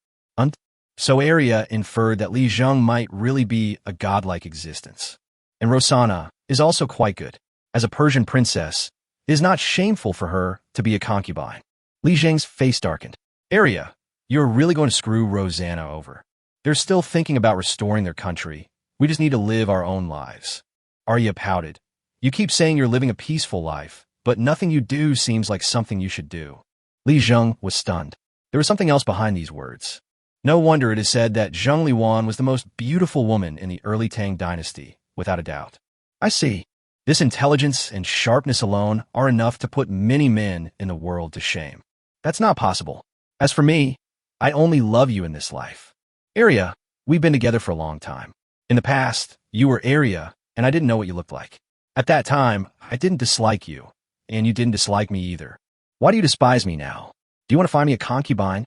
So Arya inferred that Li Zheng might really be a godlike existence. And Rosanna is also quite good. As a Persian princess, it is not shameful for her to be a concubine. Li Zheng's face darkened. Arya, you're really going to screw Rosanna over. They're still thinking about restoring their country. We just need to live our own lives. Arya pouted. You keep saying you're living a peaceful life, but nothing you do seems like something you should do. Li Zheng was stunned. There was something else behind these words. No wonder it is said that Zheng Liwan was the most beautiful woman in the early Tang dynasty, without a doubt. I see. This intelligence and sharpness alone are enough to put many men in the world to shame. That's not possible. As for me, I only love you in this life. Arya, we've been together for a long time. In the past, you were Arya, and I didn't know what you looked like. At that time, I didn't dislike you, and you didn't dislike me either. Why do you despise me now? Do you want to find me a concubine?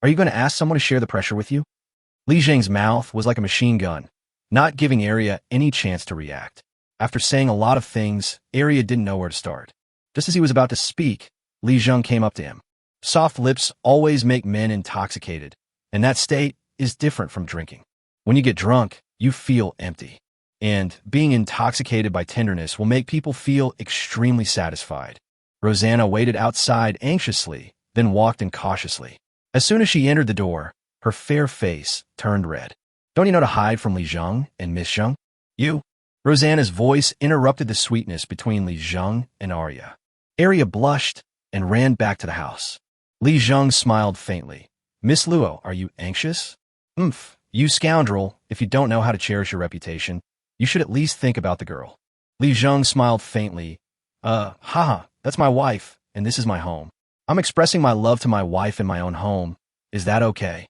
Are you going to ask someone to share the pressure with you? Li Zheng's mouth was like a machine gun, not giving Arya any chance to react. After saying a lot of things, Arya didn't know where to start. Just as he was about to speak, Li Zheng came up to him. Soft lips always make men intoxicated, and that state is different from drinking. When you get drunk, you feel empty. And being intoxicated by tenderness will make people feel extremely satisfied. Rosanna waited outside anxiously, then walked in cautiously. As soon as she entered the door, her fair face turned red. Don't you know to hide from Li Zheng and Miss Zheng? You? Rosanna's voice interrupted the sweetness between Li Zheng and Arya. Arya blushed and ran back to the house. Li Zheng smiled faintly. Miss Luo, are you anxious? You scoundrel, if you don't know how to cherish your reputation, you should at least think about the girl. Li Zheng smiled faintly. That's my wife, and this is my home. I'm expressing my love to my wife in my own home. Is that okay?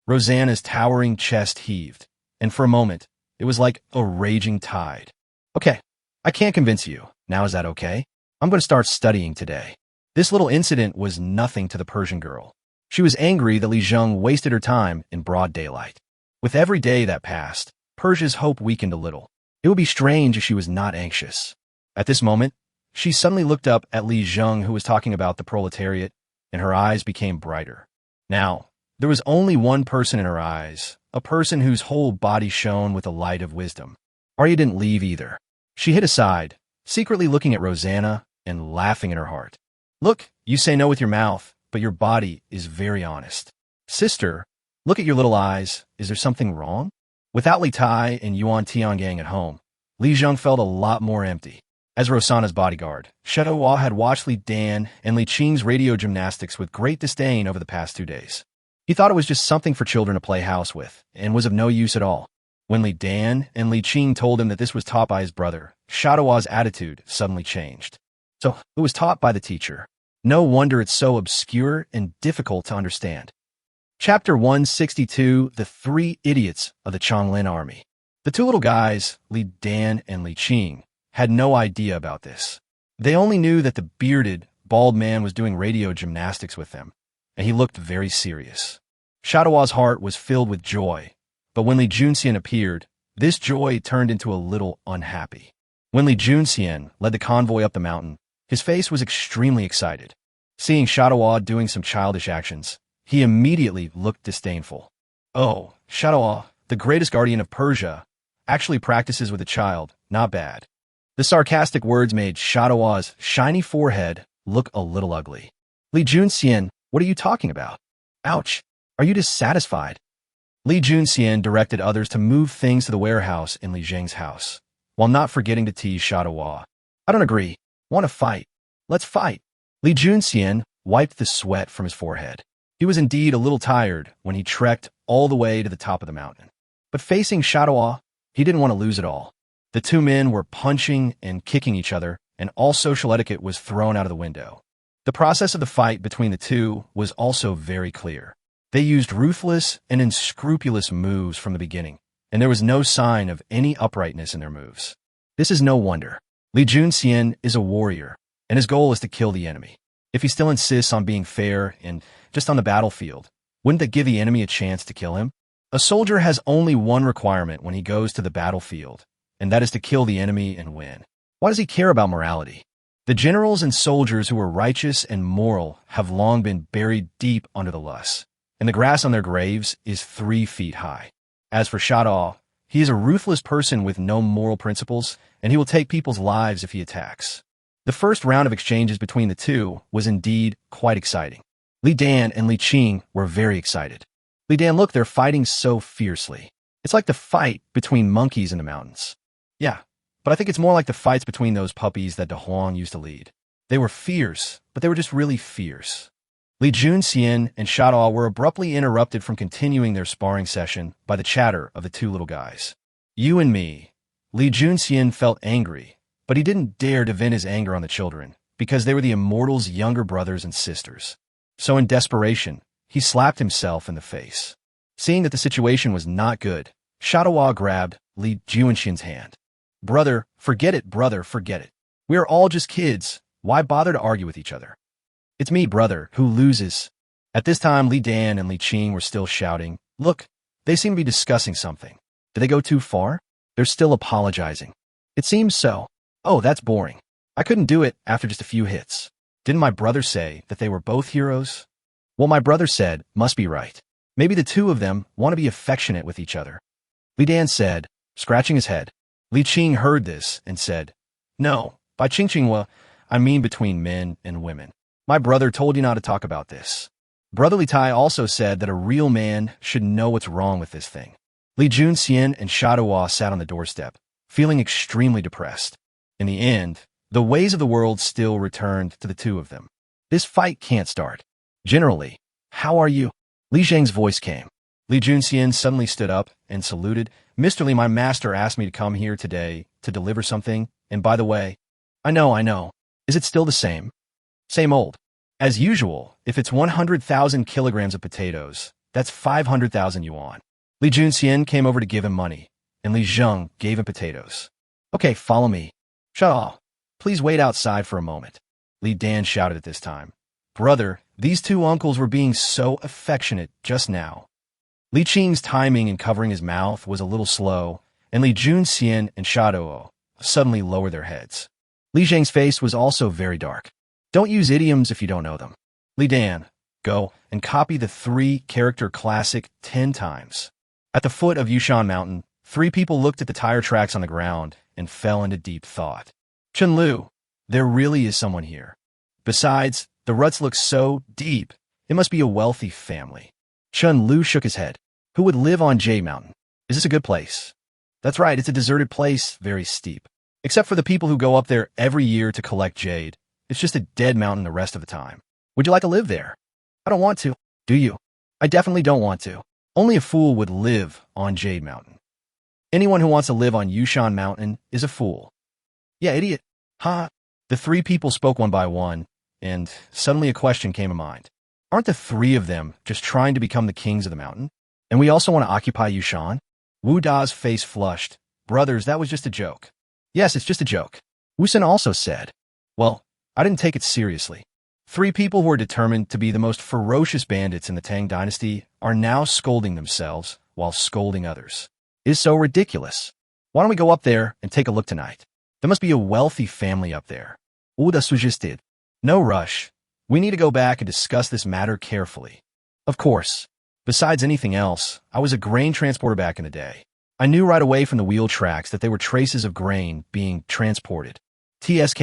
Rosanna's towering chest heaved, and for a moment, it was like a raging tide. Okay, I can't convince you. Now is that okay? I'm going to start studying today. This little incident was nothing to the Persian girl. She was angry that Li Zheng wasted her time in broad daylight. With every day that passed, Persia's hope weakened a little. It would be strange if she was not anxious. At this moment, she suddenly looked up at Li Zheng, who was talking about the proletariat, and her eyes became brighter. Now, there was only one person in her eyes, a person whose whole body shone with the light of wisdom. Arya didn't leave either. She hid aside, secretly looking at Rosanna and laughing in her heart. Look, you say no with your mouth, but your body is very honest. Sister, look at your little eyes. Is there something wrong? Without Li Tai and Yuan Tiangang at home, Li Zheng felt a lot more empty. As Rosanna's bodyguard, Shadowwa had watched Li Dan and Li Qing's radio gymnastics with great disdain over the past 2 days. He thought it was just something for children to play house with, and was of no use at all. When Li Dan and Li Qing told him that this was taught by his brother, Shadowwa's attitude suddenly changed. So, it was taught by the teacher. No wonder it's so obscure and difficult to understand. Chapter 162, The Three Idiots of the Changlin Army. The two little guys, Li Dan and Li Qing, had no idea about this. They only knew that the bearded, bald man was doing radio gymnastics with them, and he looked very serious. Shadowwa's heart was filled with joy, but when Li Junxian appeared, this joy turned into a little unhappy. When Li Junxian led the convoy up the mountain, his face was extremely excited. Seeing Shadowwa doing some childish actions, he immediately looked disdainful. Oh, Shadowwa, the greatest guardian of Persia, actually practices with a child, not bad. The sarcastic words made Shadowwa's shiny forehead look a little ugly. Li Junxian, what are you talking about? Ouch, are you dissatisfied? Li Junxian directed others to move things to the warehouse in Li Zheng's house, while not forgetting to tease Shadowwa. I don't agree. Want to fight? Let's fight. Li Junxian wiped the sweat from his forehead. He was indeed a little tired when he trekked all the way to the top of the mountain. But facing Shadowwa, he didn't want to lose it all. The two men were punching and kicking each other, and all social etiquette was thrown out of the window. The process of the fight between the two was also very clear. They used ruthless and unscrupulous moves from the beginning, and there was no sign of any uprightness in their moves. This is no wonder. Li Junxian is a warrior, and his goal is to kill the enemy. If he still insists on being fair and just on the battlefield, wouldn't that give the enemy a chance to kill him? A soldier has only one requirement when he goes to the battlefield, and that is to kill the enemy and win. Why does he care about morality? The generals and soldiers who were righteous and moral have long been buried deep under the loess, and the grass on their graves is 3 feet high. As for Shadowwa, he is a ruthless person with no moral principles, and he will take people's lives if he attacks. The first round of exchanges between the two was indeed quite exciting. Li Dan and Li Qing were very excited. Li Dan, look, they're fighting so fiercely. It's like the fight between monkeys in the mountains. Yeah, but I think it's more like the fights between those puppies that Datang used to lead. They were fierce, but they were just really fierce. Li Junxian and Shadao were abruptly interrupted from continuing their sparring session by the chatter of the two little guys. You and me. Li Junxian felt angry, but he didn't dare to vent his anger on the children, because they were the immortal's younger brothers and sisters. So in desperation, he slapped himself in the face. Seeing that the situation was not good, Shadao grabbed Li Junxian's hand. Brother, forget it, forget it. We are all just kids. Why bother to argue with each other? It's me, brother, who loses. At this time, Li Dan and Li Qing were still shouting. Look, they seem to be discussing something. Did they go too far? They're still apologizing. It seems so. Oh, that's boring. I couldn't do it after just a few hits. Didn't my brother say that they were both heroes? Well, my brother said, must be right. Maybe the two of them want to be affectionate with each other. Li Dan said, scratching his head. Li Qing heard this and said, no, by Qingqinghua, I mean between men and women. My brother told you not to talk about this. Brother Li Tai also said that a real man should know what's wrong with this thing. Li Junxian and Shadao sat on the doorstep, feeling extremely depressed. In the end, the ways of the world still returned to the two of them. This fight can't start. Generally, how are you? Li Zhang's voice came. Li Junxian suddenly stood up and saluted. Mr. Li, my master asked me to come here today to deliver something, and by the way, I know. Is it still the same? Same old. As usual, if it's 100,000 kilograms of potatoes, that's 500,000 yuan. Li Junxian came over to give him money, and Li Zheng gave him potatoes. Okay, follow me. Shao, please wait outside for a moment. Li Dan shouted at this time. Brother, these two uncles were being so affectionate just now. Li Qing's timing in covering his mouth was a little slow, and Li Junxian and Shadao suddenly lowered their heads. Li Zhang's face was also very dark. Don't use idioms if you don't know them. Li Dan, go and copy the 3-character classic 10 times. At the foot of Yushan Mountain, 3 people looked at the tire tracks on the ground and fell into deep thought. Chen Lu, there really is someone here. Besides, the ruts look so deep, it must be a wealthy family. Chen Lu shook his head. Who would live on Jade Mountain? Is this a good place? That's right, it's a deserted place, very steep. Except for the people who go up there every year to collect jade. It's just a dead mountain the rest of the time. Would you like to live there? I don't want to. Do you? I definitely don't want to. Only a fool would live on Jade Mountain. Anyone who wants to live on Yushan Mountain is a fool. Yeah, idiot. Ha! The 3 people spoke one by one, and suddenly a question came to mind. Aren't the 3 of them just trying to become the kings of the mountain? And we also want to occupy Yushan? Wu Da's face flushed. Brothers, that was just a joke. Yes, it's just a joke. Wu Sen also said. Well, I didn't take it seriously. 3 people who are determined to be the most ferocious bandits in the Tang dynasty are now scolding themselves while scolding others. It is so ridiculous. Why don't we go up there and take a look tonight? There must be a wealthy family up there. Wu Da suggested. No rush. We need to go back and discuss this matter carefully. Of course. Besides anything else, I was a grain transporter back in the day. I knew right away from the wheel tracks that they were traces of grain being transported. TSK,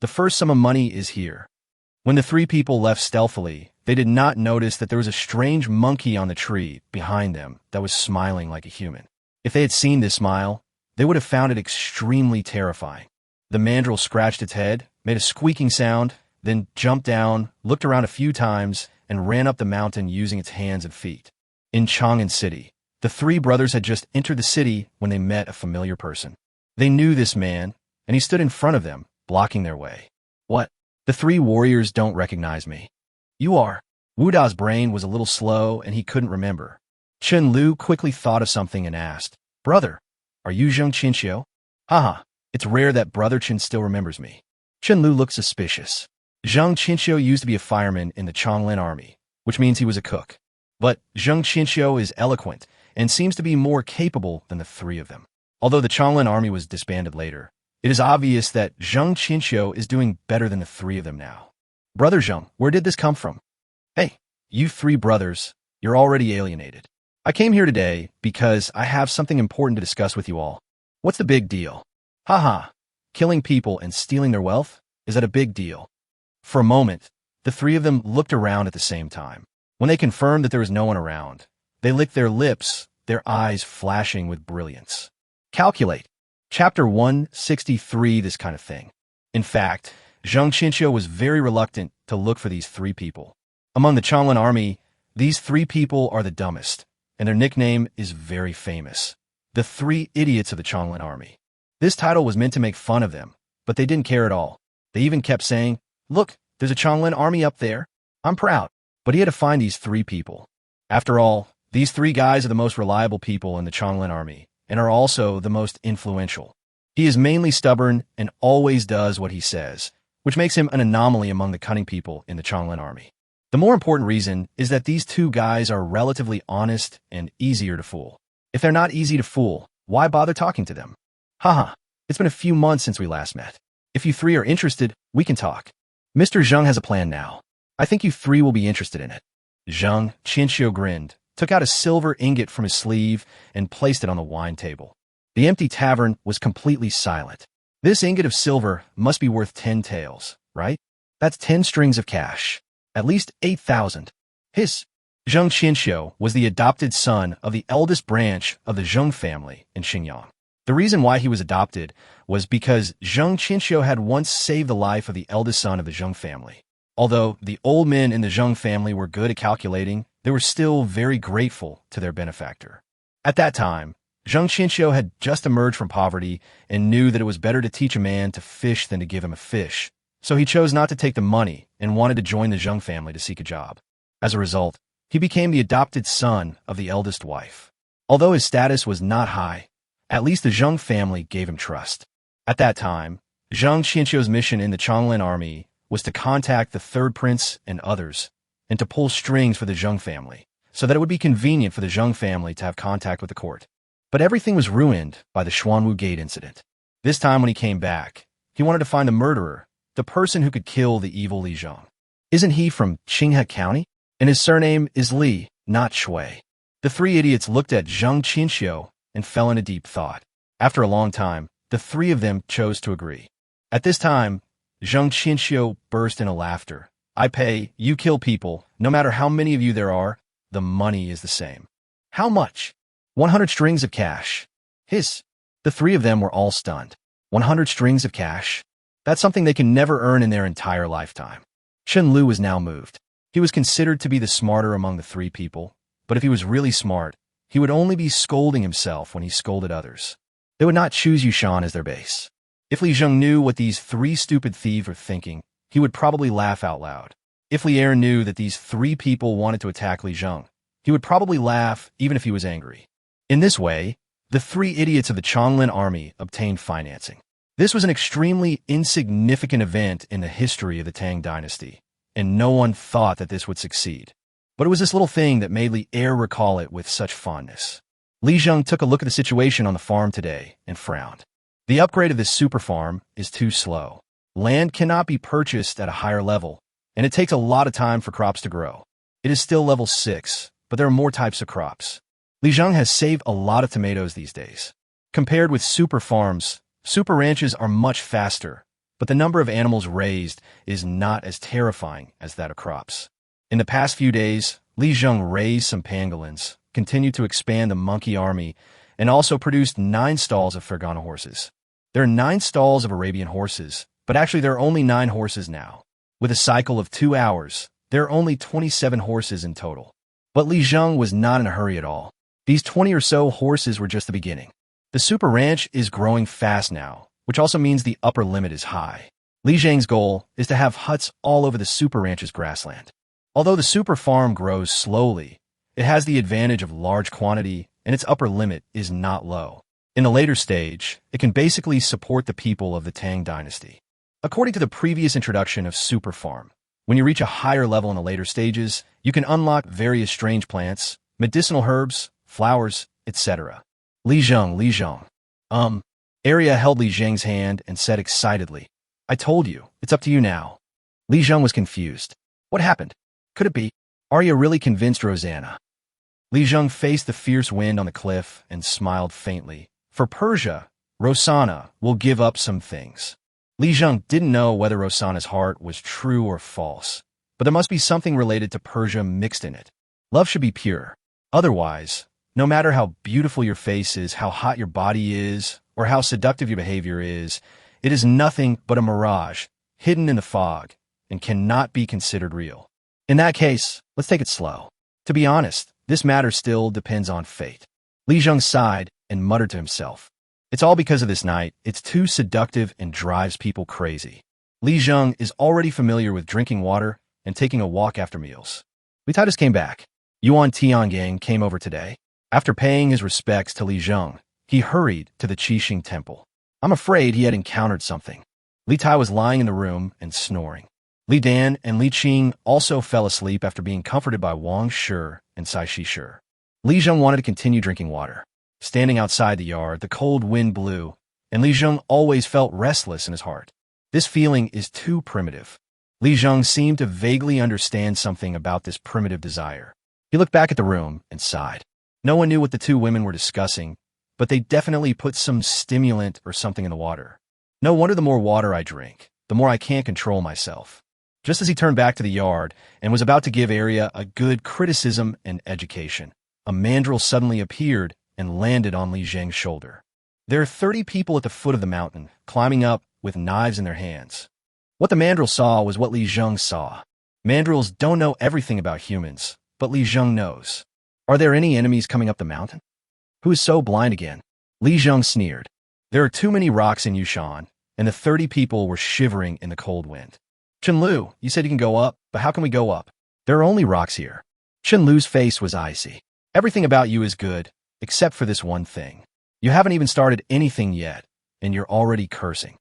the first sum of money is here. When the 3 people left stealthily, they did not notice that there was a strange monkey on the tree behind them that was smiling like a human. If they had seen this smile, they would have found it extremely terrifying. The mandrill scratched its head, made a squeaking sound, then jumped down, looked around a few times, and ran up the mountain using its hands and feet. In Chang'an City, the 3 brothers had just entered the city when they met a familiar person. They knew this man, and he stood in front of them, blocking their way. What? The 3 warriors don't recognize me. You are. Wu Da's brain was a little slow, and he couldn't remember. Chen Lu quickly thought of something and asked, Brother, are you Zheng Qinxiu? Haha, it's rare that Brother Chen still remembers me. Chen Lu looked suspicious. Zheng Qinxiu used to be a fireman in the Chonglin army, which means he was a cook. But Zheng Qinxiu is eloquent and seems to be more capable than the 3 of them. Although the Chonglin army was disbanded later, it is obvious that Zheng Qinxiu is doing better than the 3 of them now. Brother Zheng, where did this come from? Hey, you 3 brothers, you're already alienated. I came here today because I have something important to discuss with you all. What's the big deal? Haha, killing people and stealing their wealth? Is that a big deal? For a moment, the 3 of them looked around at the same time. When they confirmed that there was no one around, they licked their lips, their eyes flashing with brilliance. Calculate. Chapter 163, this kind of thing. In fact, Zheng Qinxiu was very reluctant to look for these three people. Among the Changlin army, these three people are the dumbest, and their nickname is very famous. The three idiots of the Changlin army. This title was meant to make fun of them, but they didn't care at all. They even kept saying, "Look, there's a Changlin army up there. I'm proud." But he had to find these three people. After all, these three guys are the most reliable people in the Changlin army, and are also the most influential. He is mainly stubborn and always does what he says, which makes him an anomaly among the cunning people in the Changlin army. The more important reason is that these two guys are relatively honest and easier to fool. If they're not easy to fool, why bother talking to them? Haha, it's been a few months since we last met. If you three are interested, we can talk. Mr. Zheng has a plan now. I think you three will be interested in it. Zheng Qinxiu grinned, took out a silver ingot from his sleeve, and placed it on the wine table. The empty tavern was completely silent. This ingot of silver must be worth 10 taels, right? That's 10 strings of cash. At least 8,000. His Zheng Qinxiu was the adopted son of the eldest branch of the Zheng family in Xinjiang. The reason why he was adopted was because Zheng Qinxiu had once saved the life of the eldest son of the Zheng family. Although the old men in the Zheng family were good at calculating, they were still very grateful to their benefactor. At that time, Zheng Qinxiu had just emerged from poverty and knew that it was better to teach a man to fish than to give him a fish, so he chose not to take the money and wanted to join the Zheng family to seek a job. As a result, he became the adopted son of the eldest wife. Although his status was not high, at least the Zheng family gave him trust. At that time, Zheng Qinxiu's mission in the Changlin army was to contact the third prince and others, and to pull strings for the Zheng family, so that it would be convenient for the Zheng family to have contact with the court. But everything was ruined by the Xuanwu Gate incident. This time when he came back, he wanted to find the murderer, the person who could kill the evil Li Zheng. Isn't he from Qinghe County? And his surname is Li, not Shui. The three idiots looked at Zheng Qinxiu and fell into deep thought. After a long time, the three of them chose to agree. At this time, Zheng Qinxiu burst into laughter. "I pay, you kill people, no matter how many of you there are, the money is the same." "How much?" 100 strings of cash. Hiss. The three of them were all stunned. 100 strings of cash? That's something they can never earn in their entire lifetime. Chen Lu was now moved. He was considered to be the smarter among the three people, but if he was really smart, he would only be scolding himself when he scolded others. They would not choose Yushan as their base. If Li Zheng knew what these three stupid thieves were thinking, he would probably laugh out loud. If Li Er knew that these three people wanted to attack Li Zheng, he would probably laugh even if he was angry. In this way, the three idiots of the Changlin army obtained financing. This was an extremely insignificant event in the history of the Tang dynasty, and no one thought that this would succeed. But it was this little thing that made Li Er recall it with such fondness. Li Zheng took a look at the situation on the farm today and frowned. The upgrade of this super farm is too slow. Land cannot be purchased at a higher level, and it takes a lot of time for crops to grow. It is still level 6, but there are more types of crops. Li Zheng has saved a lot of tomatoes these days. Compared with super farms, super ranches are much faster, but the number of animals raised is not as terrifying as that of crops. In the past few days, Li Zheng raised some pangolins, continued to expand the monkey army, and also produced 9 stalls of Fergana horses. There are 9 stalls of Arabian horses, but actually there are only 9 horses now. With a cycle of 2 hours, there are only 27 horses in total. But Li Zheng was not in a hurry at all. These 20 or so horses were just the beginning. The super ranch is growing fast now, which also means the upper limit is high. Li Zheng's goal is to have huts all over the super ranch's grassland. Although the super farm grows slowly, it has the advantage of large quantity, and its upper limit is not low. In the later stage, it can basically support the people of the Tang dynasty. According to the previous introduction of super farm, when you reach a higher level in the later stages, you can unlock various strange plants, medicinal herbs, flowers, etc. Li Zheng. Arya held Li Zheng's hand and said excitedly, "I told you, it's up to you now." Li Zheng was confused. What happened? Could it be? Arya really convinced Rosanna. Li Zheng faced the fierce wind on the cliff and smiled faintly. For Persia, Rosanna will give up some things. Li Zheng didn't know whether Rosanna's heart was true or false, but there must be something related to Persia mixed in it. Love should be pure. Otherwise, No matter how beautiful your face is, how hot your body is, or how seductive your behavior is, it is nothing but a mirage, hidden in the fog, and cannot be considered real. In that case, let's take it slow. To be honest, this matter still depends on fate. Li Zheng sighed and muttered to himself. It's all because of this night. It's too seductive and drives people crazy. Li Zheng is already familiar with drinking water and taking a walk after meals. Li Tai just came back. Yuan Tiangang came over today. After paying his respects to Li Zheng, he hurried to the Qixing temple. I'm afraid he had encountered something. Li Tai was lying in the room and snoring. Li Dan and Li Qing also fell asleep after being comforted by Wang Shi and Sai Shi. Li Zheng wanted to continue drinking water. Standing outside the yard, the cold wind blew, and Li Zheng always felt restless in his heart. This feeling is too primitive. Li Zheng seemed to vaguely understand something about this primitive desire. He looked back at the room and sighed. No one knew what the two women were discussing, but they definitely put some stimulant or something in the water. No wonder the more water I drink, the more I can't control myself. Just as he turned back to the yard and was about to give Arya a good criticism and education, a mandrill suddenly appeared and landed on Li Zheng's shoulder. There are 30 people at the foot of the mountain, climbing up with knives in their hands. What the mandrill saw was what Li Zheng saw. Mandrills don't know everything about humans, but Li Zheng knows. Are there any enemies coming up the mountain? Who is so blind again? Li Zheng sneered. There are too many rocks in Yushan, and the 30 people were shivering in the cold wind. Chen Lu, you said you can go up, but how can we go up? There are only rocks here. Chen Lu's face was icy. Everything about you is good, except for this one thing. You haven't even started anything yet, and you're already cursing.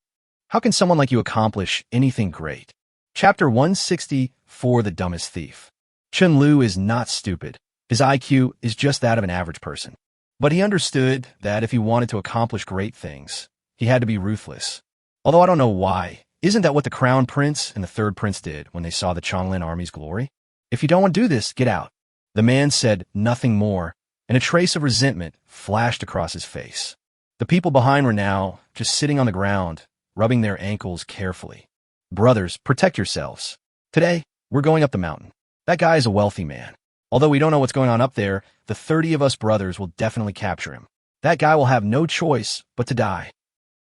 How can someone like you accomplish anything great? Chapter 164, The Dumbest Thief. Chen Lu is not stupid. His IQ is just that of an average person. But he understood that if he wanted to accomplish great things, he had to be ruthless. Although I don't know why. Isn't that what the Crown Prince and the Third Prince did when they saw the Changlin army's glory? If you don't want to do this, get out. The man said nothing more, and a trace of resentment flashed across his face. The people behind were now just sitting on the ground, rubbing their ankles carefully. Brothers, protect yourselves. Today, we're going up the mountain. That guy is a wealthy man. Although we don't know what's going on up there, the 30 of us brothers will definitely capture him. That guy will have no choice but to die.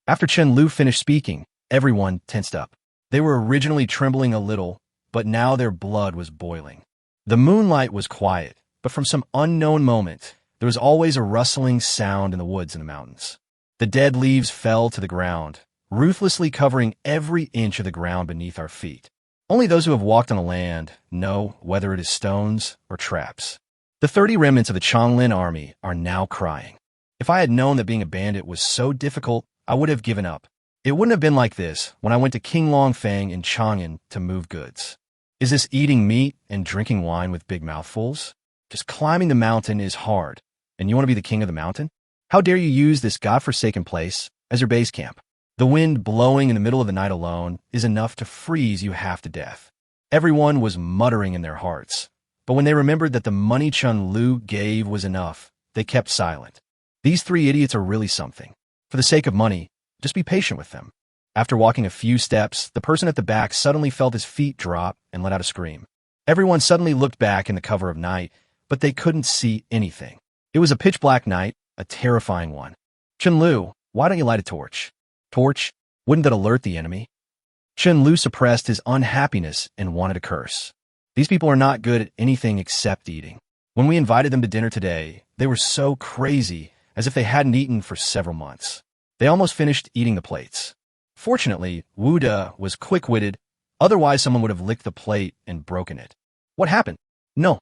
After Chen Lu finished speaking, everyone tensed up. They were originally trembling a little, but now their blood was boiling. The moonlight was quiet, but from some unknown moment, there was always a rustling sound in the woods and the mountains. The dead leaves fell to the ground, ruthlessly covering every inch of the ground beneath our feet. Only those who have walked on the land know whether it is stones or traps. The 30 remnants of the Changlin army are now crying. If I had known that being a bandit was so difficult, I would have given up. It wouldn't have been like this when I went to King Longfang in Chang'an to move goods. Is this eating meat and drinking wine with big mouthfuls? Just climbing the mountain is hard, and you want to be the king of the mountain? How dare you use this godforsaken place as your base camp? The wind blowing in the middle of the night alone is enough to freeze you half to death. Everyone was muttering in their hearts, but when they remembered that the money Chen Lu gave was enough, they kept silent. These 3 idiots are really something. For the sake of money, just be patient with them. After walking a few steps, the person at the back suddenly felt his feet drop and let out a scream. Everyone suddenly looked back in the cover of night, but they couldn't see anything. It was a pitch-black night, a terrifying one. Chen Lu, why don't you light a torch? Torch? Wouldn't that alert the enemy? Chen Lu suppressed his unhappiness and wanted to curse. These people are not good at anything except eating. When we invited them to dinner today, they were so crazy, as if they hadn't eaten for several months. They almost finished eating the plates. Fortunately, Wu De was quick-witted, otherwise someone would have licked the plate and broken it. What happened? No.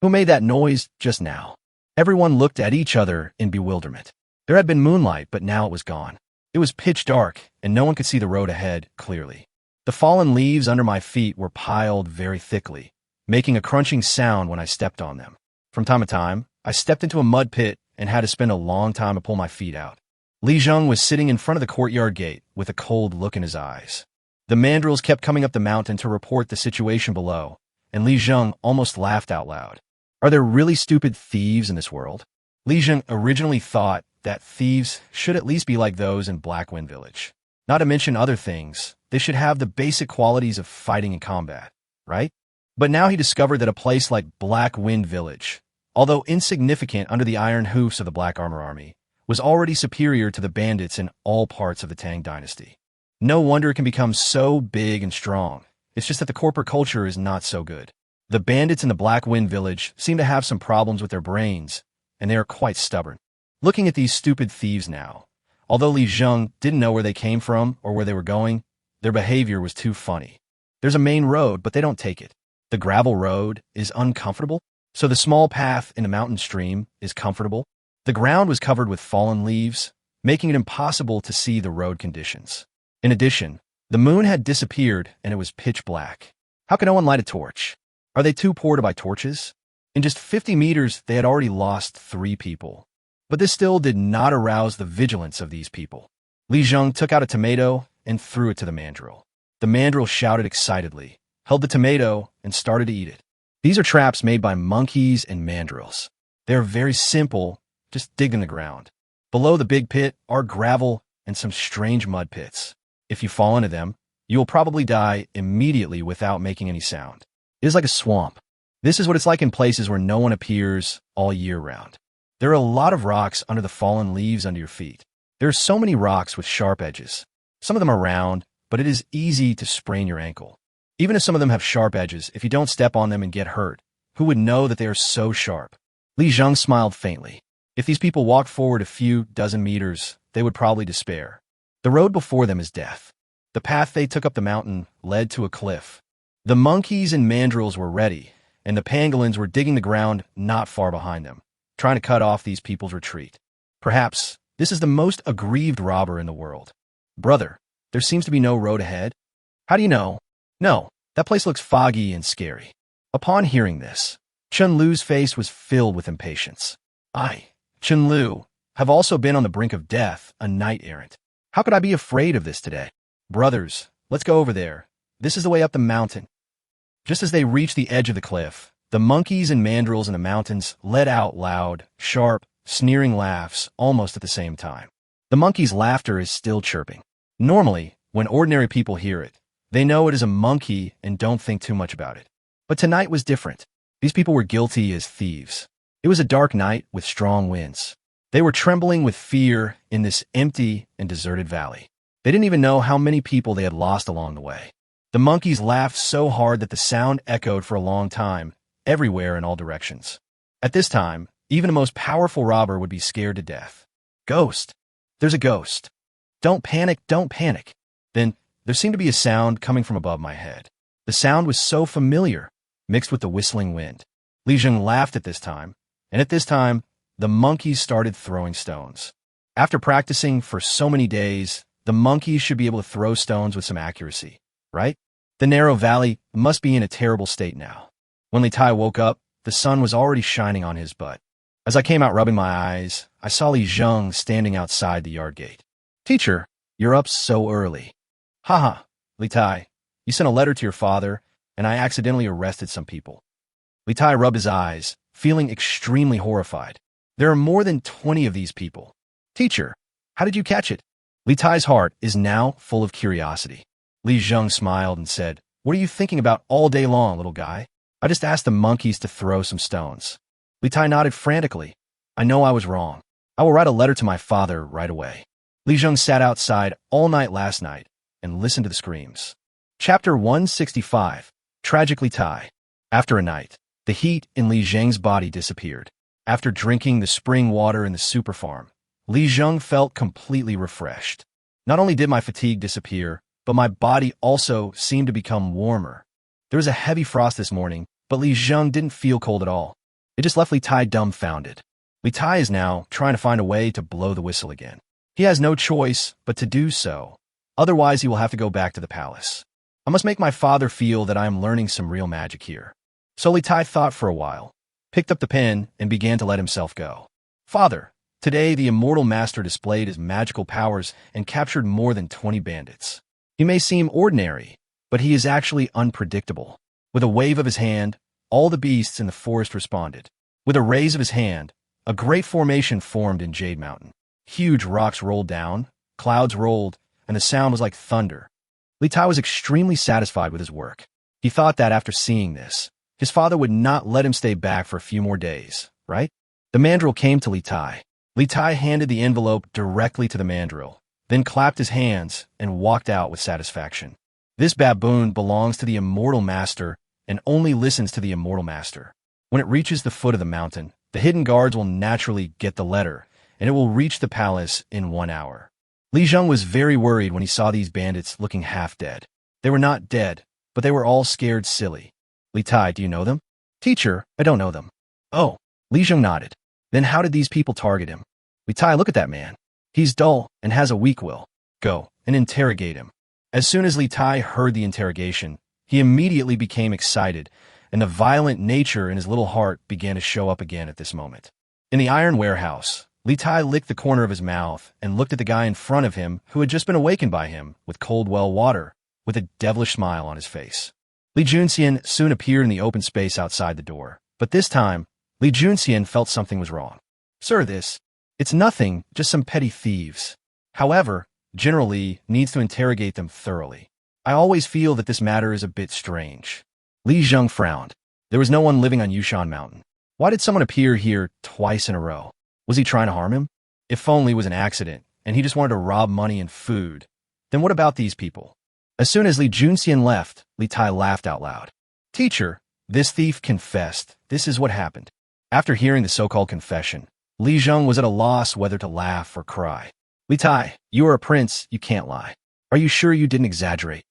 Who made that noise just now? Everyone looked at each other in bewilderment. There had been moonlight, but now it was gone. It was pitch dark, and no one could see the road ahead clearly. The fallen leaves under my feet were piled very thickly, making a crunching sound when I stepped on them. From time to time, I stepped into a mud pit and had to spend a long time to pull my feet out. Li Zheng was sitting in front of the courtyard gate with a cold look in his eyes. The mandrills kept coming up the mountain to report the situation below, and Li Zheng almost laughed out loud. Are there really stupid thieves in this world? Li Zheng originally thought that thieves should at least be like those in Blackwind Village. Not to mention other things, they should have the basic qualities of fighting and combat, right? But now he discovered that a place like Blackwind Village although insignificant under the iron hoofs of the Black Armor Army, was already superior to the bandits in all parts of the Tang dynasty. No wonder it can become so big and strong. It's just that the corporate culture is not so good. The bandits in the Black Wind village seem to have some problems with their brains, and they are quite stubborn. Looking at these stupid thieves now, although Li Zheng didn't know where they came from or where they were going, their behavior was too funny. There's a main road, but they don't take it. The gravel road is uncomfortable, so the small path in the mountain stream is comfortable. The ground was covered with fallen leaves, making it impossible to see the road conditions. In addition, the moon had disappeared and it was pitch black. How can no one light a torch? Are they too poor to buy torches? In just 50 meters, they had already lost 3 people. But this still did not arouse the vigilance of these people. Li Zheng took out a tomato and threw it to the mandrill. The mandrill shouted excitedly, held the tomato, and started to eat it. These are traps made by monkeys and mandrills. They are very simple, just dig in the ground. Below the big pit are gravel and some strange mud pits. If you fall into them, you will probably die immediately without making any sound. It is like a swamp. This is what it's like in places where no one appears all year round. There are a lot of rocks under the fallen leaves under your feet. There are so many rocks with sharp edges. Some of them are round, but it is easy to sprain your ankle. Even if some of them have sharp edges, if you don't step on them and get hurt, who would know that they are so sharp? Li Zheng smiled faintly. If these people walked forward a few dozen meters, they would probably despair. The road before them is death. The path they took up the mountain led to a cliff. The monkeys and mandrills were ready, and the pangolins were digging the ground not far behind them, trying to cut off these people's retreat. Perhaps this is the most aggrieved robber in the world. Brother, there seems to be no road ahead. How do you know? No, that place looks foggy and scary. Upon hearing this, Chun Lu's face was filled with impatience. I, Chun Lu, have also been on the brink of death, a knight-errant. How could I be afraid of this today? Brothers, let's go over there. This is the way up the mountain. Just as they reached the edge of the cliff, the monkeys and mandrills in the mountains let out loud, sharp, sneering laughs almost at the same time. The monkey's laughter is still chirping. Normally, when ordinary people hear it, they know it is a monkey and don't think too much about it. But tonight was different. These people were guilty as thieves. It was a dark night with strong winds. They were trembling with fear in this empty and deserted valley. They didn't even know how many people they had lost along the way. The monkeys laughed so hard that the sound echoed for a long time, everywhere in all directions. At this time, even the most powerful robber would be scared to death. Ghost! There's a ghost. Don't panic, don't panic. Then, there seemed to be a sound coming from above my head. The sound was so familiar, mixed with the whistling wind. Li Zheng laughed at this time, and at this time, the monkeys started throwing stones. After practicing for so many days, the monkeys should be able to throw stones with some accuracy, right? The narrow valley must be in a terrible state now. When Li Tai woke up, the sun was already shining on his butt. As I came out rubbing my eyes, I saw Li Zheng standing outside the yard gate. Teacher, you're up so early. Haha, Li Tai, you sent a letter to your father, and I accidentally arrested some people. Li Tai rubbed his eyes, feeling extremely horrified. There are more than 20 of these people. Teacher, how did you catch it? Li Tai's heart is now full of curiosity. Li Zheng smiled and said, What are you thinking about all day long, little guy? I just asked the monkeys to throw some stones. Li Tai nodded frantically. I know I was wrong. I will write a letter to my father right away. Li Zheng sat outside all night last night and listened to the screams. Chapter 165, Tragic Li Tai. After a night, the heat in Li Zheng's body disappeared. After drinking the spring water in the super farm, Li Zheng felt completely refreshed. Not only did my fatigue disappear, but my body also seemed to become warmer. There was a heavy frost this morning, but Li Zheng didn't feel cold at all. It just left Li Tai dumbfounded. Li Tai is now trying to find a way to blow the whistle again. He has no choice but to do so. Otherwise, he will have to go back to the palace. I must make my father feel that I am learning some real magic here. So Li Tai thought for a while, picked up the pen, and began to let himself go. Father, today the immortal master displayed his magical powers and captured more than 20 bandits. He may seem ordinary, but he is actually unpredictable. With a wave of his hand, all the beasts in the forest responded. With a raise of his hand, a great formation formed in Jade Mountain. Huge rocks rolled down, clouds rolled, and the sound was like thunder. Li Tai was extremely satisfied with his work. He thought that after seeing this, his father would not let him stay back for a few more days, right? The mandrill came to Li Tai. Li Tai handed the envelope directly to the mandrill, then clapped his hands and walked out with satisfaction. This baboon belongs to the immortal master and only listens to the immortal master. When it reaches the foot of the mountain, the hidden guards will naturally get the letter, and it will reach the palace in 1 hour. Li Zheng was very worried when he saw these bandits looking half dead. They were not dead, but they were all scared silly. Li Tai, do you know them? Teacher, I don't know them. Oh, Li Zheng nodded. Then how did these people target him? Li Tai, look at that man. He's dull and has a weak will. Go and interrogate him. As soon as Li Tai heard the interrogation, he immediately became excited, and the violent nature in his little heart began to show up again at this moment. In the iron warehouse, Li Tai licked the corner of his mouth and looked at the guy in front of him who had just been awakened by him with cold well water, with a devilish smile on his face. Li Junxian soon appeared in the open space outside the door, but this time, Li Junxian felt something was wrong. Sir, it's nothing, just some petty thieves. However, General Li needs to interrogate them thoroughly. I always feel that this matter is a bit strange. Li Zheng frowned. There was no one living on Yushan Mountain. Why did someone appear here twice in a row? Was he trying to harm him? If only it was an accident, and he just wanted to rob money and food. Then what about these people? As soon as Li Junxian left, Li Tai laughed out loud. Teacher, this thief confessed. This is what happened. After hearing the so-called confession, Li Zheng was at a loss whether to laugh or cry. Li Tai, you are a prince, you can't lie. Are you sure you didn't exaggerate?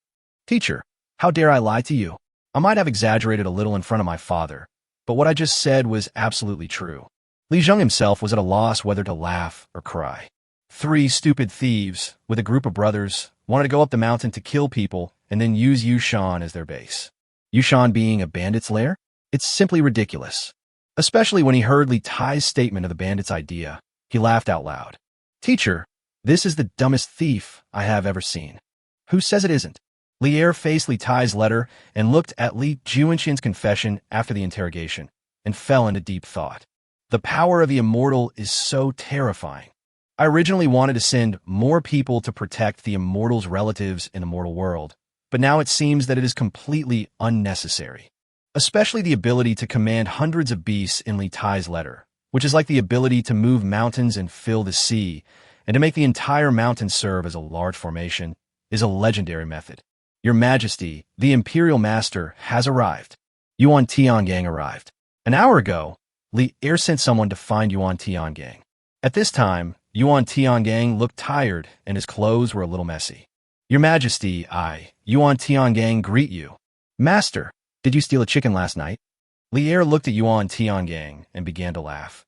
Teacher, how dare I lie to you? I might have exaggerated a little in front of my father, but what I just said was absolutely true. Li Zheng himself was at a loss whether to laugh or cry. 3 stupid thieves, with a group of brothers, wanted to go up the mountain to kill people and then use Yushan as their base. Yushan being a bandit's lair? It's simply ridiculous. Especially when he heard Li Tai's statement of the bandit's idea, he laughed out loud. Teacher, this is the dumbest thief I have ever seen. Who says it isn't? Li Er faced Li Tai's letter and looked at Li Junxian's confession after the interrogation and fell into deep thought. The power of the immortal is so terrifying. I originally wanted to send more people to protect the immortal's relatives in the mortal world, but now it seems that it is completely unnecessary. Especially the ability to command hundreds of beasts in Li Tai's letter, which is like the ability to move mountains and fill the sea, and to make the entire mountain serve as a large formation, is a legendary method. Your Majesty, the Imperial Master, has arrived. Yuan Tiangang arrived. An hour ago, Li Er sent someone to find Yuan Tiangang. At this time, Yuan Tiangang looked tired and his clothes were a little messy. Your Majesty, Yuan Tiangang, greet you. Master, did you steal a chicken last night? Li Er looked at Yuan Tiangang and began to laugh.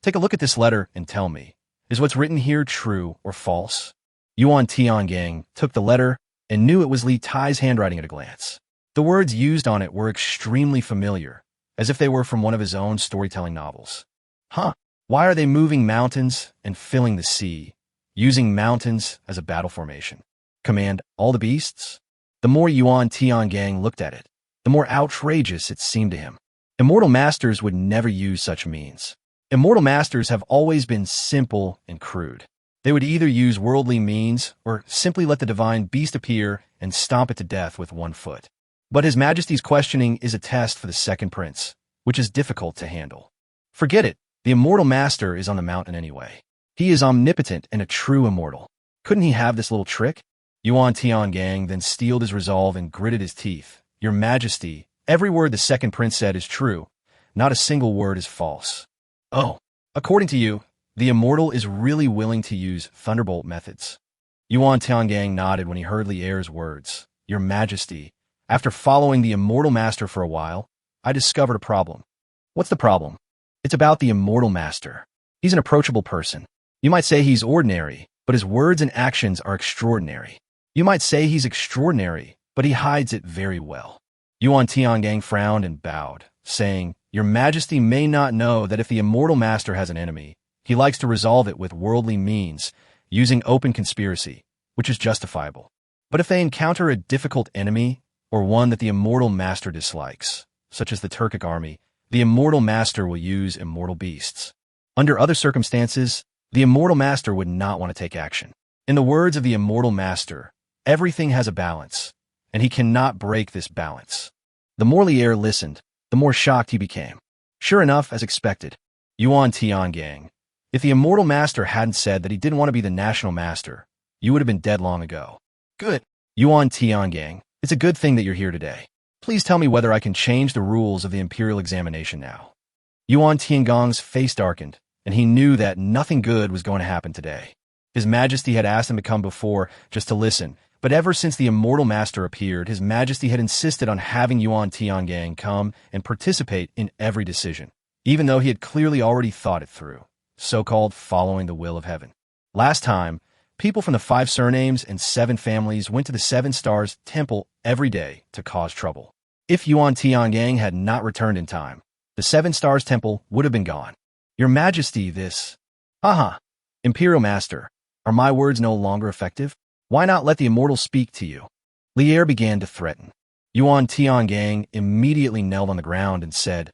Take a look at this letter and tell me, is what's written here true or false? Yuan Tiangang took the letter and knew it was Li Tai's handwriting at a glance. The words used on it were extremely familiar, as if they were from one of his own storytelling novels. Why are they moving mountains and filling the sea, using mountains as a battle formation? Command all the beasts? The more Yuan Tiangang looked at it, the more outrageous it seemed to him. Immortal masters would never use such means. Immortal masters have always been simple and crude. They would either use worldly means or simply let the divine beast appear and stomp it to death with 1 foot. But His Majesty's questioning is a test for the second prince, which is difficult to handle. Forget it, the immortal master is on the mountain anyway. He is omnipotent and a true immortal. Couldn't he have this little trick? Yuan Tiangang then steeled his resolve and gritted his teeth. Your Majesty, every word the second prince said is true. Not a single word is false. Oh, according to you, the immortal is really willing to use thunderbolt methods. Yuan Tiangang nodded when he heard Li Er's words. Your Majesty, after following the immortal master for a while, I discovered a problem. What's the problem? It's about the immortal master. He's an approachable person. You might say he's ordinary, but his words and actions are extraordinary. You might say he's extraordinary, but he hides it very well. Yuan Tiangang frowned and bowed, saying, Your Majesty may not know that if the immortal master has an enemy, he likes to resolve it with worldly means, using open conspiracy, which is justifiable. But if they encounter a difficult enemy, or one that the immortal master dislikes, such as the Turkic army, the immortal master will use immortal beasts. Under other circumstances, the immortal master would not want to take action. In the words of the immortal master, everything has a balance, and he cannot break this balance. The more Li Er listened, the more shocked he became. Sure enough, as expected, Yuan Tiangang. If the immortal master hadn't said that he didn't want to be the national master, you would have been dead long ago. Good. Yuan Tiangang, it's a good thing that you're here today. Please tell me whether I can change the rules of the imperial examination now. Yuan Tiangong's face darkened, and he knew that nothing good was going to happen today. His Majesty had asked him to come before just to listen, but ever since the immortal master appeared, His Majesty had insisted on having Yuan Tiangang come and participate in every decision, even though he had clearly already thought it through, so-called following the will of heaven. Last time, people from the 5 surnames and 7 families went to the 7 Stars Temple every day to cause trouble. If Yuan Tiangang had not returned in time, the 7 Stars Temple would have been gone. Your Majesty, this... Imperial Master, are my words no longer effective? Why not let the immortal speak to you? Lier began to threaten. Yuan Tiangang immediately knelt on the ground and said,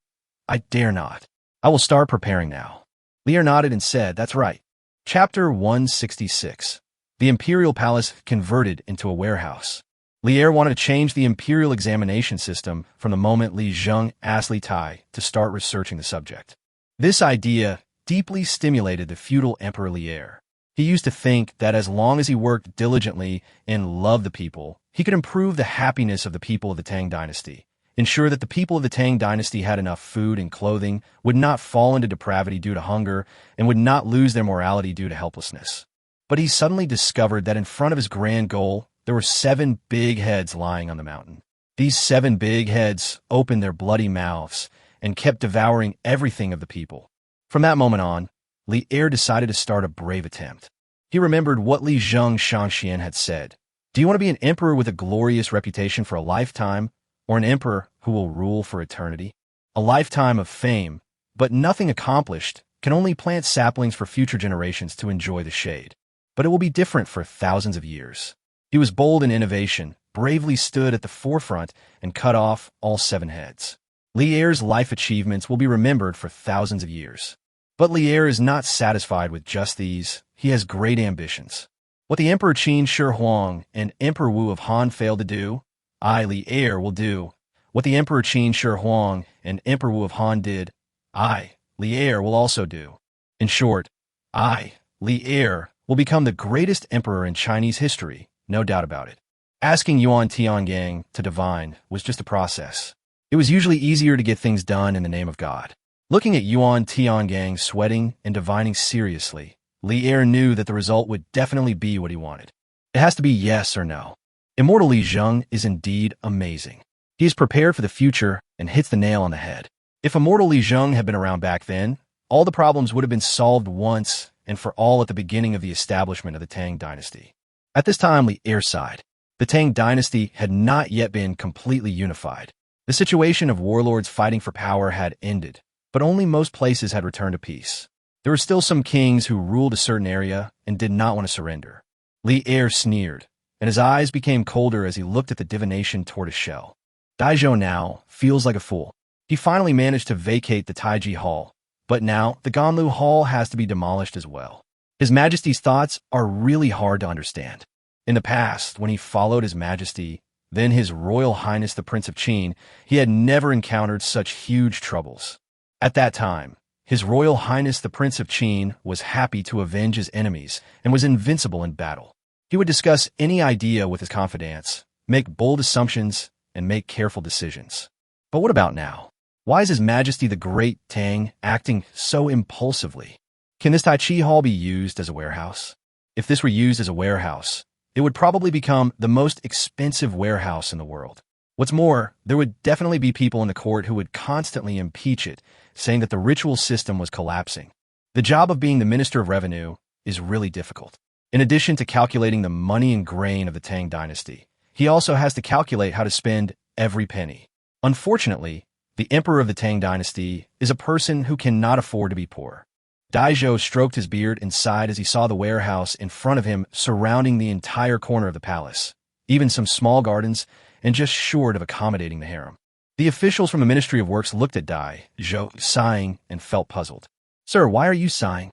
I dare not. I will start preparing now. Lier nodded and said, that's right. Chapter 166. The Imperial Palace converted into a warehouse. Lier wanted to change the imperial examination system from the moment Li Zheng asked Li Tai to start researching the subject. This idea deeply stimulated the feudal Emperor Lier. He used to think that as long as he worked diligently and loved the people, he could improve the happiness of the people of the Tang dynasty, ensure that the people of the Tang dynasty had enough food and clothing, would not fall into depravity due to hunger, and would not lose their morality due to helplessness. But he suddenly discovered that in front of his grand goal, there were 7 big heads lying on the mountain. These 7 big heads opened their bloody mouths and kept devouring everything of the people. From that moment on, Li Er decided to start a brave attempt. He remembered what Li Zheng Shangxian had said. Do you want to be an emperor with a glorious reputation for a lifetime, or an emperor who will rule for eternity? A lifetime of fame, but nothing accomplished, can only plant saplings for future generations to enjoy the shade. But it will be different for thousands of years. He was bold in innovation, bravely stood at the forefront, and cut off all 7 heads. Li Er's life achievements will be remembered for thousands of years. But Li Er is not satisfied with just these. He has great ambitions. What the Emperor Qin Shi Huang and Emperor Wu of Han failed to do, I, Li Er, will do. What the Emperor Qin Shi Huang and Emperor Wu of Han did, I, Li Er, will also do. In short, I, Li Er, will become the greatest emperor in Chinese history, no doubt about it. Asking Yuan Tiangang to divine was just a process. It was usually easier to get things done in the name of God. Looking at Yuan Tiangang sweating and divining seriously, Li Er knew that the result would definitely be what he wanted. It has to be yes or no. Immortal Li Zheng is indeed amazing. He is prepared for the future and hits the nail on the head. If Immortal Li Zheng had been around back then, all the problems would have been solved once and for all at the beginning of the establishment of the Tang dynasty. At this time, Li Er sighed. The Tang dynasty had not yet been completely unified. The situation of warlords fighting for power had ended, but only most places had returned to peace. There were still some kings who ruled a certain area and did not want to surrender. Li Er sneered, and his eyes became colder as he looked at the divination tortoiseshell. Daizhou now feels like a fool. He finally managed to vacate the Taiji Hall, but now the Ganlu Hall has to be demolished as well. His Majesty's thoughts are really hard to understand. In the past, when he followed His Majesty, then His Royal Highness the Prince of Qin, he had never encountered such huge troubles. At that time, His Royal Highness the Prince of Qin was happy to avenge his enemies and was invincible in battle. He would discuss any idea with his confidants, make bold assumptions, and make careful decisions. But what about now? Why is His Majesty the Great Tang acting so impulsively? Can this Tai Chi Hall be used as a warehouse? If this were used as a warehouse, it would probably become the most expensive warehouse in the world. What's more, there would definitely be people in the court who would constantly impeach it, saying that the ritual system was collapsing. The job of being the Minister of Revenue is really difficult. In addition to calculating the money and grain of the Tang dynasty, he also has to calculate how to spend every penny. Unfortunately, the Emperor of the Tang dynasty is a person who cannot afford to be poor. Daizhou stroked his beard and sighed as he saw the warehouse in front of him surrounding the entire corner of the palace, even some small gardens, and just short of accommodating the harem. The officials from the Ministry of Works looked at Daizhou, sighing, and felt puzzled. Sir, why are you sighing?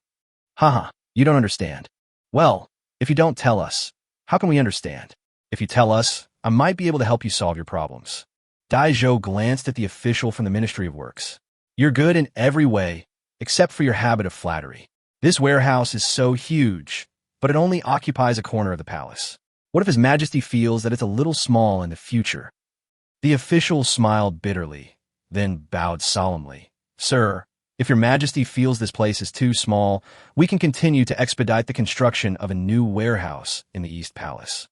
Haha, you don't understand. Well, if you don't tell us, how can we understand? If you tell us, I might be able to help you solve your problems. Daizhou glanced at the official from the Ministry of Works. You're good in every way, except for your habit of flattery. This warehouse is so huge, but it only occupies a corner of the palace. What if His Majesty feels that it's a little small in the future? The official smiled bitterly, then bowed solemnly. Sir, if your Majesty feels this place is too small, we can continue to expedite the construction of a new warehouse in the East Palace.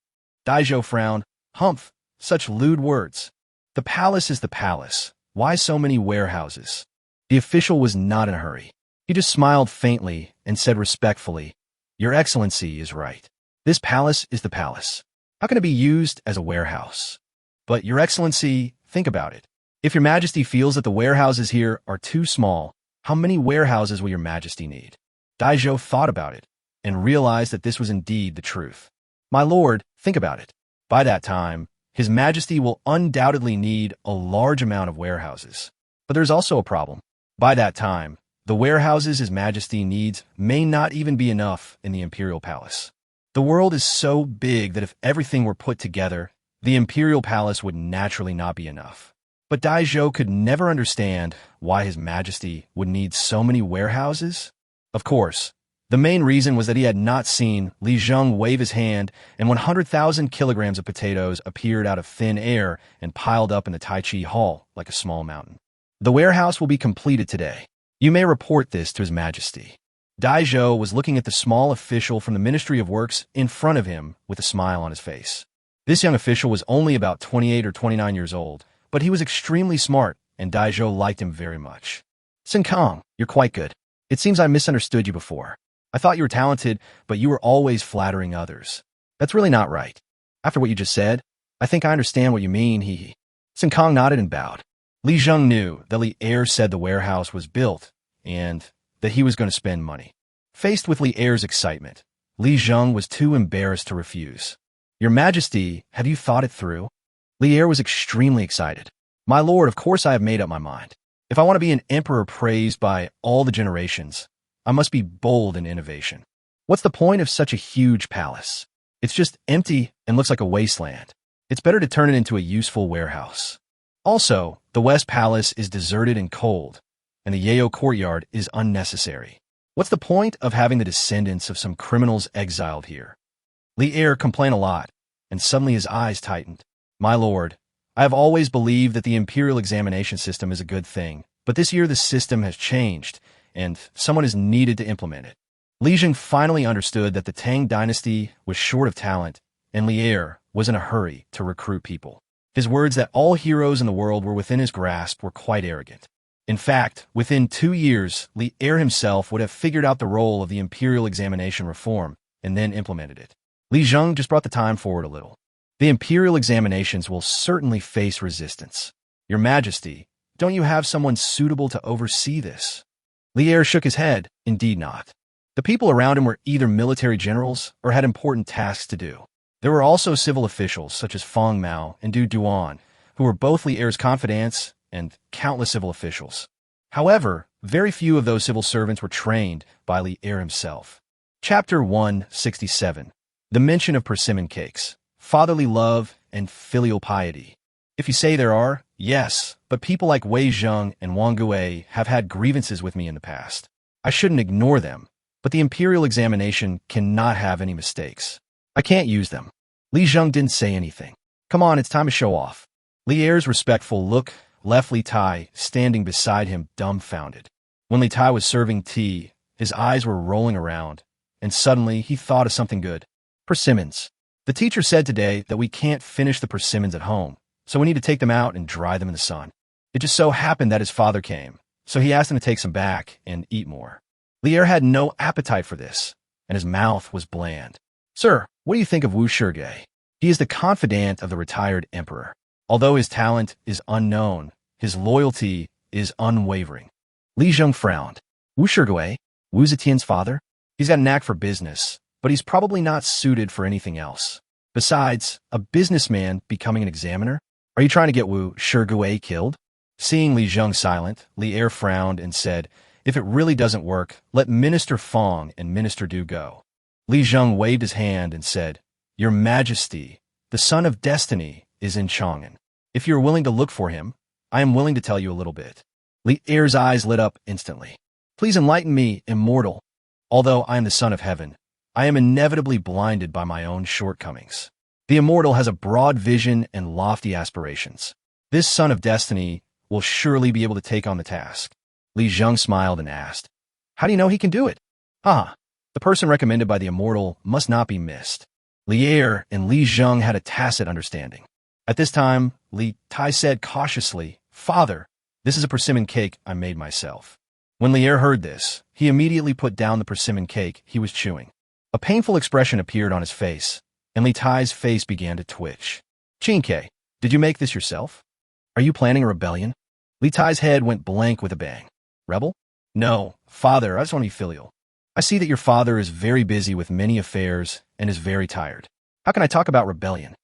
Daizhou frowned. Humph, such lewd words. The palace is the palace. Why so many warehouses? The official was not in a hurry. He just smiled faintly and said respectfully, Your Excellency is right. This palace is the palace. How can it be used as a warehouse? But, Your Excellency, think about it. If Your Majesty feels that the warehouses here are too small, how many warehouses will Your Majesty need? Daizhou thought about it and realized that this was indeed the truth. My lord, think about it. By that time, His Majesty will undoubtedly need a large amount of warehouses. But there's also a problem. By that time, the warehouses His Majesty needs may not even be enough in the Imperial Palace. The world is so big that if everything were put together, the Imperial Palace would naturally not be enough. But Daizhou could never understand why His Majesty would need so many warehouses. Of course, the main reason was that he had not seen Li Zheng wave his hand and 100,000 kilograms of potatoes appeared out of thin air and piled up in the Tai Chi Hall like a small mountain. The warehouse will be completed today. You may report this to His Majesty. Daizhou was looking at the small official from the Ministry of Works in front of him with a smile on his face. This young official was only about 28 or 29 years old, but he was extremely smart, and Daizhou liked him very much. Zhenkang, you're quite good. It seems I misunderstood you before. I thought you were talented, but you were always flattering others. That's really not right. After what you just said, I think I understand what you mean, hee. Zhenkang nodded and bowed. Li Zheng knew that Li Er said the warehouse was built, and that he was going to spend money. Faced with Li Er's excitement, Li Zheng was too embarrassed to refuse. Your Majesty, have you thought it through? Li Er was extremely excited. My lord, of course I have made up my mind. If I want to be an emperor praised by all the generations, I must be bold in innovation. What's the point of such a huge palace? It's just empty and looks like a wasteland. It's better to turn it into a useful warehouse. Also, the West Palace is deserted and cold, and the Yeo courtyard is unnecessary. What's the point of having the descendants of some criminals exiled here? Li Er complained a lot, and suddenly his eyes tightened. My lord, I have always believed that the imperial examination system is a good thing, but this year the system has changed, and someone is needed to implement it. Li Zheng finally understood that the Tang dynasty was short of talent, and Li Er was in a hurry to recruit people. His words that all heroes in the world were within his grasp were quite arrogant. In fact, within 2 years, Li Er himself would have figured out the role of the imperial examination reform and then implemented it. Li Zheng just brought the time forward a little. The imperial examinations will certainly face resistance. Your Majesty, don't you have someone suitable to oversee this? Li Er shook his head. Indeed not. The people around him were either military generals or had important tasks to do. There were also civil officials such as Feng Mao and Du Duan, who were both Li Er's confidants, and countless civil officials. However, very few of those civil servants were trained by Li Er himself. Chapter 167. The mention of persimmon cakes, fatherly love, and filial piety. If you say there are, yes, but people like Wei Zheng and Wang Gui have had grievances with me in the past. I shouldn't ignore them, but the imperial examination cannot have any mistakes. I can't use them. Li Zheng didn't say anything. Come on, it's time to show off. Li Er's respectful look left Li Tai standing beside him dumbfounded. When Li Tai was serving tea, his eyes were rolling around, and suddenly he thought of something good. Persimmons. The teacher said today that we can't finish the persimmons at home, so we need to take them out and dry them in the sun. It just so happened that his father came, so he asked him to take some back and eat more. Li Er had no appetite for this, and his mouth was bland. Sir, what do you think of Wu Shige? He is the confidant of the retired emperor. Although his talent is unknown, his loyalty is unwavering. Li Zheng frowned. Wu Shige, Wu Zetian's father? He's got a knack for business, but he's probably not suited for anything else. Besides, a businessman becoming an examiner? Are you trying to get Wu Shige killed? Seeing Li Zheng silent, Li Er frowned and said, if it really doesn't work, let Minister Fong and Minister Du go. Li Zheng waved his hand and said, Your Majesty, the son of destiny is in Chang'an. If you are willing to look for him, I am willing to tell you a little bit. Li Er's eyes lit up instantly. Please enlighten me, immortal. Although I am the son of heaven, I am inevitably blinded by my own shortcomings. The immortal has a broad vision and lofty aspirations. This son of destiny will surely be able to take on the task. Li Zheng smiled and asked, how do you know he can do it? Ah, the person recommended by the immortal must not be missed. Li Er and Li Zheng had a tacit understanding. At this time, Li Tai said cautiously, Father, this is a persimmon cake I made myself. When Li Er heard this, he immediately put down the persimmon cake he was chewing. A painful expression appeared on his face, and Li Tai's face began to twitch. Qinghe, did you make this yourself? Are you planning a rebellion? Li Tai's head went blank with a bang. Rebel? No, Father, I just want to be filial. I see that your father is very busy with many affairs and is very tired. How can I talk about rebellion?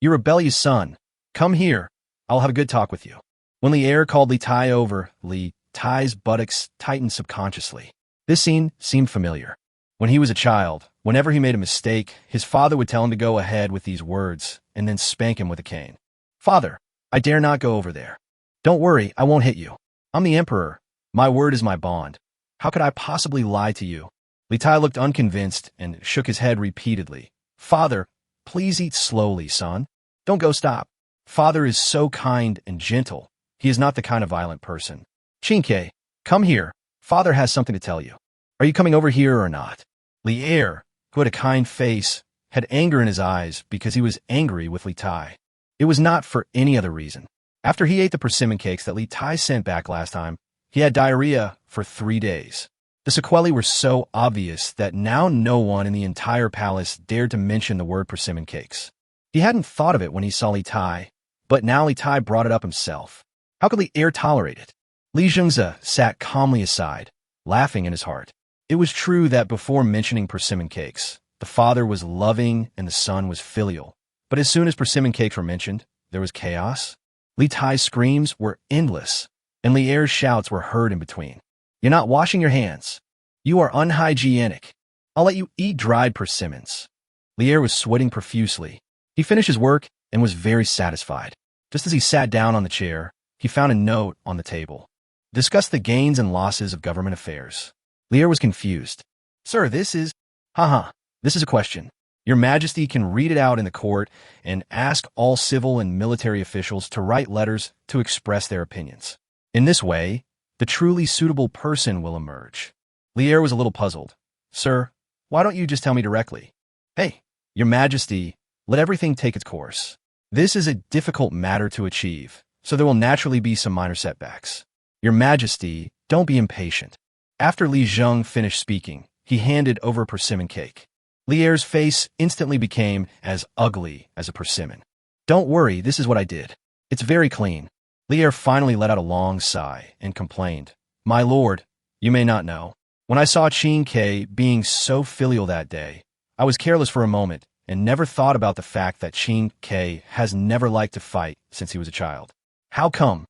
You rebellious son, come here. I'll have a good talk with you. When Li Er called Li Tai over, Li Tai's buttocks tightened subconsciously. This scene seemed familiar. When he was a child, whenever he made a mistake, his father would tell him to go ahead with these words and then spank him with a cane. Father, I dare not go over there. Don't worry, I won't hit you. I'm the emperor. My word is my bond. How could I possibly lie to you? Li Tai looked unconvinced and shook his head repeatedly. Father, please eat slowly, son. Don't go stop. Father is so kind and gentle. He is not the kind of violent person. Qinghe, come here. Father has something to tell you. Are you coming over here or not? Li Er, who had a kind face, had anger in his eyes because he was angry with Li Tai. It was not for any other reason. After he ate the persimmon cakes that Li Tai sent back last time, he had diarrhea for 3 days. The sequelae were so obvious that now no one in the entire palace dared to mention the word persimmon cakes. He hadn't thought of it when he saw Li Tai, but now Li Tai brought it up himself. How could Li Er tolerate it? Li Zhengze sat calmly aside, laughing in his heart. It was true that before mentioning persimmon cakes, the father was loving and the son was filial. But as soon as persimmon cakes were mentioned, there was chaos. Li Tai's screams were endless, and Li Er's shouts were heard in between. You're not washing your hands. You are unhygienic. I'll let you eat dried persimmons. Li Er was sweating profusely. He finished his work and was very satisfied. Just as he sat down on the chair, he found a note on the table. Discuss the gains and losses of government affairs. Li Er was confused. Sir, this is... This is a question. Your Majesty can read it out in the court and ask all civil and military officials to write letters to express their opinions. In this way, the truly suitable person will emerge. Li Er was a little puzzled. Sir, why don't you just tell me directly? Hey, Your Majesty, let everything take its course. This is a difficult matter to achieve, so there will naturally be some minor setbacks. Your Majesty, don't be impatient. After Li Zheng finished speaking, he handed over a persimmon cake. Li Er's face instantly became as ugly as a persimmon. Don't worry, this is what I did. It's very clean. Li Er finally let out a long sigh and complained. My lord, you may not know. When I saw Qinghe being so filial that day, I was careless for a moment and never thought about the fact that Qinghe has never liked to fight since he was a child. How come?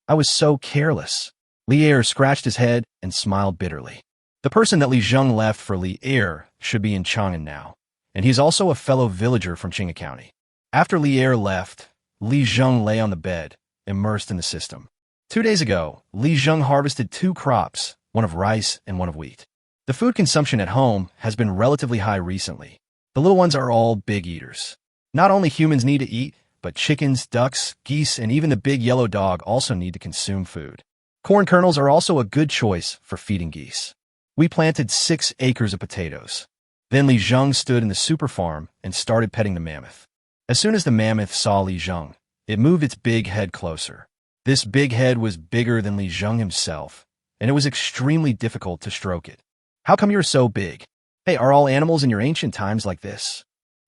I was so careless. Li Er scratched his head and smiled bitterly. The person that Li Zheng left for Li Er should be in Chang'an now, and he's also a fellow villager from Qinghe County. After Li Er left, Li Zheng lay on the bed, immersed in the system. 2 days ago, Li Zheng harvested 2 crops, one of rice and one of wheat. The food consumption at home has been relatively high recently. The little ones are all big eaters. Not only humans need to eat, but chickens, ducks, geese, and even the big yellow dog also need to consume food. Corn kernels are also a good choice for feeding geese. We planted 6 acres of potatoes. Then Li Zheng stood in the super farm and started petting the mammoth. As soon as the mammoth saw Li Zheng, it moved its big head closer. This big head was bigger than Li Zheng himself, and it was extremely difficult to stroke it. How come you're so big? Hey, are all animals in your ancient times like this?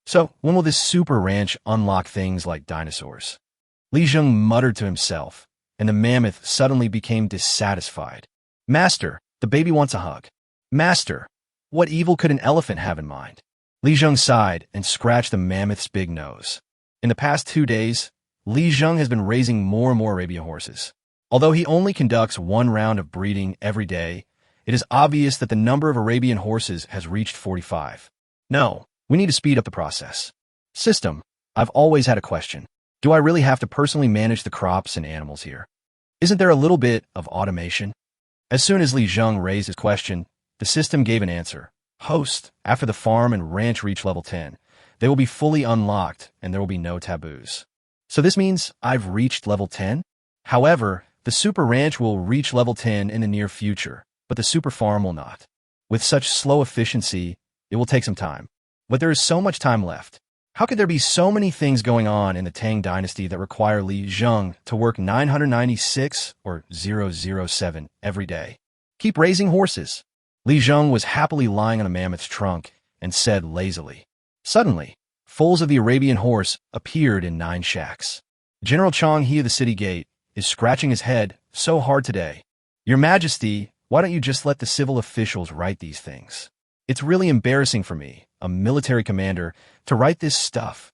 So, when will this super ranch unlock things like dinosaurs? Li Zheng muttered to himself, and the mammoth suddenly became dissatisfied. Master, the baby wants a hug. Master, what evil could an elephant have in mind? Li Zheng sighed and scratched the mammoth's big nose. In the past 2 days, Li Zheng has been raising more and more Arabian horses. Although he only conducts 1 round of breeding every day, it is obvious that the number of Arabian horses has reached 45. No, we need to speed up the process. System, I've always had a question. Do I really have to personally manage the crops and animals here? Isn't there a little bit of automation? As soon as Li Zheng raised his question, the system gave an answer. Host, after the farm and ranch reach level 10, they will be fully unlocked and there will be no taboos. So this means I've reached level 10? However, the super ranch will reach level 10 in the near future, but the super farm will not. With such slow efficiency, it will take some time. But there is so much time left. How could there be so many things going on in the Tang dynasty that require Li Zheng to work 996 or 007 every day? Keep raising horses. Li Zheng was happily lying on a mammoth's trunk and said lazily. Suddenly, foals of the Arabian horse appeared in 9 shacks. General Qinghe of the city gate is scratching his head so hard today. Your Majesty, why don't you just let the civil officials write these things? It's really embarrassing for me, a military commander, to write this stuff.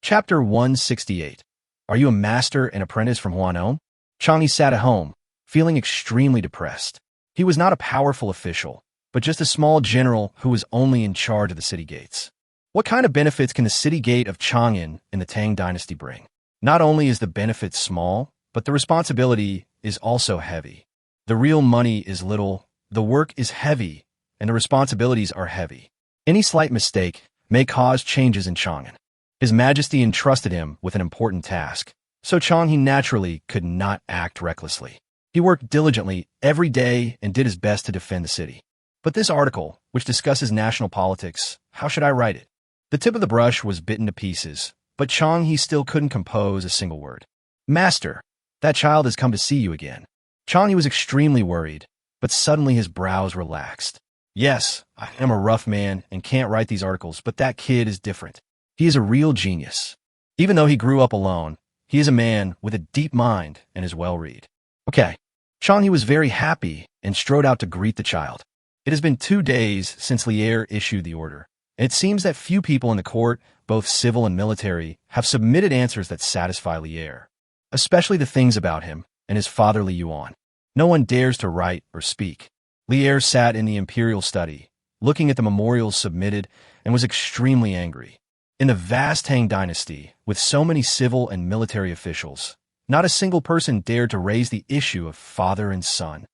Chapter 168. Are you a master and apprentice from Huanon? Qinghe sat at home, feeling extremely depressed. He was not a powerful official, but just a small general who was only in charge of the city gates. What kind of benefits can the city gate of Chang'an in the Tang dynasty bring? Not only is the benefit small, but the responsibility is also heavy. The real money is little, the work is heavy, and the responsibilities are heavy. Any slight mistake may cause changes in Chang'an. His Majesty entrusted him with an important task, so Qinghe naturally could not act recklessly. He worked diligently every day and did his best to defend the city. But this article, which discusses national politics, how should I write it? The tip of the brush was bitten to pieces, but Qinghe still couldn't compose a single word. Master, that child has come to see you again. Qinghe was extremely worried, but suddenly his brows relaxed. Yes, I am a rough man and can't write these articles, but that kid is different. He is a real genius. Even though he grew up alone, he is a man with a deep mind and is well-read. Okay. Qinghe was very happy and strode out to greet the child. It has been 2 days since Lier issued the order, and it seems that few people in the court, both civil and military, have submitted answers that satisfy Lier, especially the things about him and his father Li Yuan. No one dares to write or speak. Lier sat in the imperial study, looking at the memorials submitted, and was extremely angry. In the vast Tang dynasty, with so many civil and military officials, not a single person dared to raise the issue of father and son.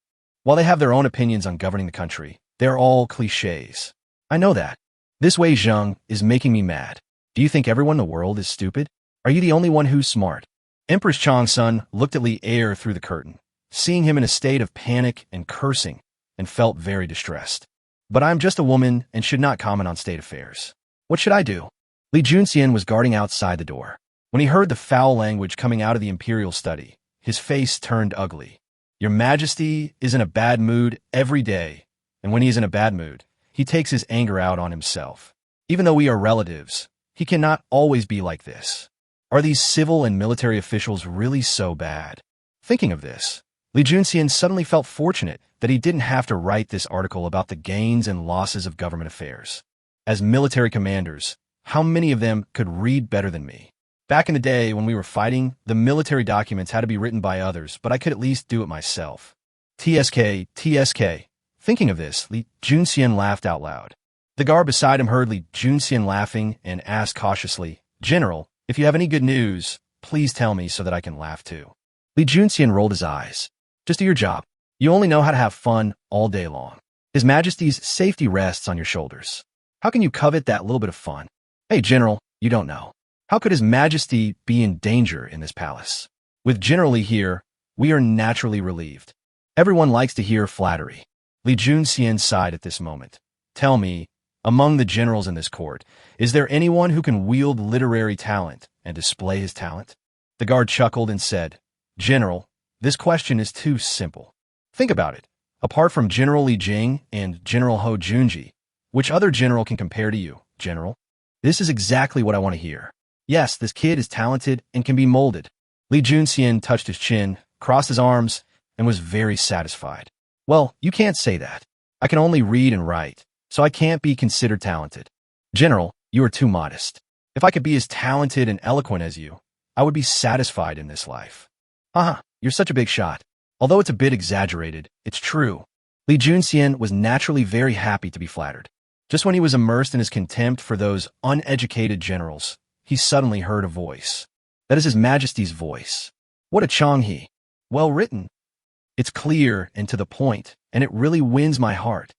While they have their own opinions on governing the country, they are all cliches. I know that. This Wei Zheng is making me mad. Do you think everyone in the world is stupid? Are you the only one who's smart? Empress Chang's son looked at Lier through the curtain, seeing him in a state of panic and cursing, and felt very distressed. But I'm just a woman and should not comment on state affairs. What should I do? Li Junxian was guarding outside the door. When he heard the foul language coming out of the imperial study, his face turned ugly. Your Majesty is in a bad mood every day, and when he is in a bad mood, he takes his anger out on himself. Even though we are relatives, he cannot always be like this. Are these civil and military officials really so bad? Thinking of this, Li Junxian suddenly felt fortunate that he didn't have to write this article about the gains and losses of government affairs. As military commanders, how many of them could read better than me? Back in the day when we were fighting, the military documents had to be written by others, but I could at least do it myself. TSK, TSK. Thinking of this, Li Junxian laughed out loud. The guard beside him heard Li Junxian laughing and asked cautiously, General, if you have any good news, please tell me so that I can laugh too. Li Junxian rolled his eyes. Just do your job. You only know how to have fun all day long. His Majesty's safety rests on your shoulders. How can you covet that little bit of fun? Hey, General, you don't know. How could His Majesty be in danger in this palace? With General Li here, we are naturally relieved. Everyone likes to hear flattery. Li Junxian sighed at this moment. Tell me, among the generals in this court, is there anyone who can wield literary talent and display his talent? The guard chuckled and said, General, this question is too simple. Think about it. Apart from General Li Jing and General Ho Junji, which other general can compare to you, General? This is exactly what I want to hear. Yes, this kid is talented and can be molded. Li Junxian touched his chin, crossed his arms, and was very satisfied. Well, you can't say that. I can only read and write, so I can't be considered talented. General, you are too modest. If I could be as talented and eloquent as you, I would be satisfied in this life. Haha, you're such a big shot. Although it's a bit exaggerated, it's true. Li Junxian was naturally very happy to be flattered. Just when he was immersed in his contempt for those uneducated generals, he suddenly heard a voice. That is His Majesty's voice. What a Qinghe! well written. It's clear and to the point, and it really wins my heart.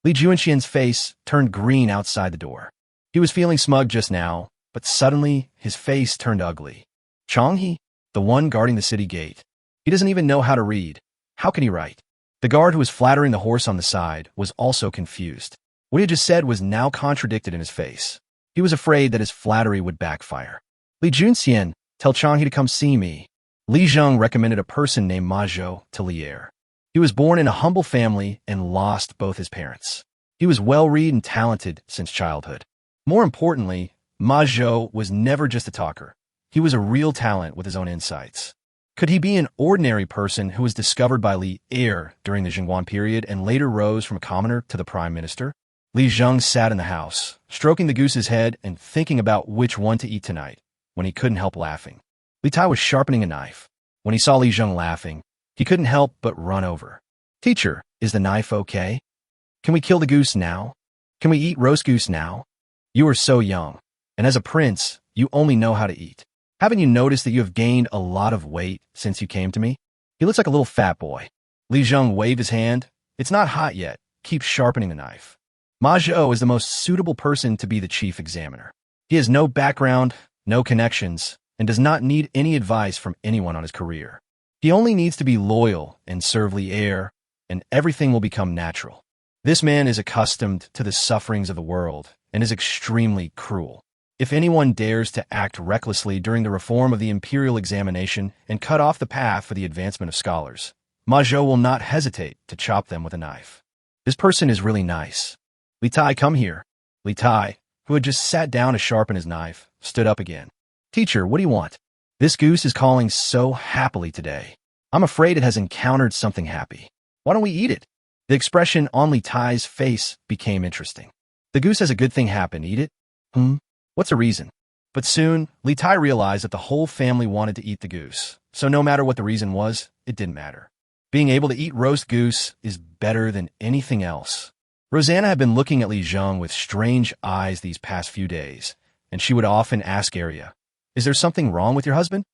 Li Junxian's face turned green outside the door. He was feeling smug just now, but suddenly his face turned ugly. Qinghe, the one guarding the city gate. He doesn't even know how to read. How can he write? The guard who was flattering the horse on the side was also confused. What he had just said was now contradicted in his face. He was afraid that his flattery would backfire. Li Junxian, tell Qinghe to come see me. Li Zheng recommended a person named Ma Zhou to Li Er. He was born in a humble family and lost both his parents. He was well-read and talented since childhood. More importantly, Ma Zhou was never just a talker. He was a real talent with his own insights. Could he be an ordinary person who was discovered by Li Er during the Zhenguan period and later rose from a commoner to the prime minister? Li Zheng sat in the house, stroking the goose's head and thinking about which one to eat tonight, when he couldn't help laughing. Li Tai was sharpening a knife. When he saw Li Zheng laughing, he couldn't help but run over. Teacher, is the knife okay? Can we kill the goose now? Can we eat roast goose now? You are so young, and as a prince, you only know how to eat. Haven't you noticed that you have gained a lot of weight since you came to me? He looks like a little fat boy. Li Zheng waved his hand. It's not hot yet. Keep sharpening the knife. Ma Zhou is the most suitable person to be the chief examiner. He has no background, no connections, and does not need any advice from anyone on his career. He only needs to be loyal and serve Li Er, and everything will become natural. This man is accustomed to the sufferings of the world and is extremely cruel. If anyone dares to act recklessly during the reform of the imperial examination and cut off the path for the advancement of scholars, Ma Zhou will not hesitate to chop them with a knife. This person is really nice. Li Tai, come here. Li Tai, who had just sat down to sharpen his knife, stood up again. Teacher, what do you want? This goose is calling so happily today. I'm afraid it has encountered something happy. Why don't we eat it? The expression on Li Tai's face became interesting. The goose has a good thing happen, eat it? What's the reason? But soon, Li Tai realized that the whole family wanted to eat the goose, so no matter what the reason was, it didn't matter. Being able to eat roast goose is better than anything else. Rosanna had been looking at Li Zheng with strange eyes these past few days, and she would often ask Arya, is there something wrong with your husband?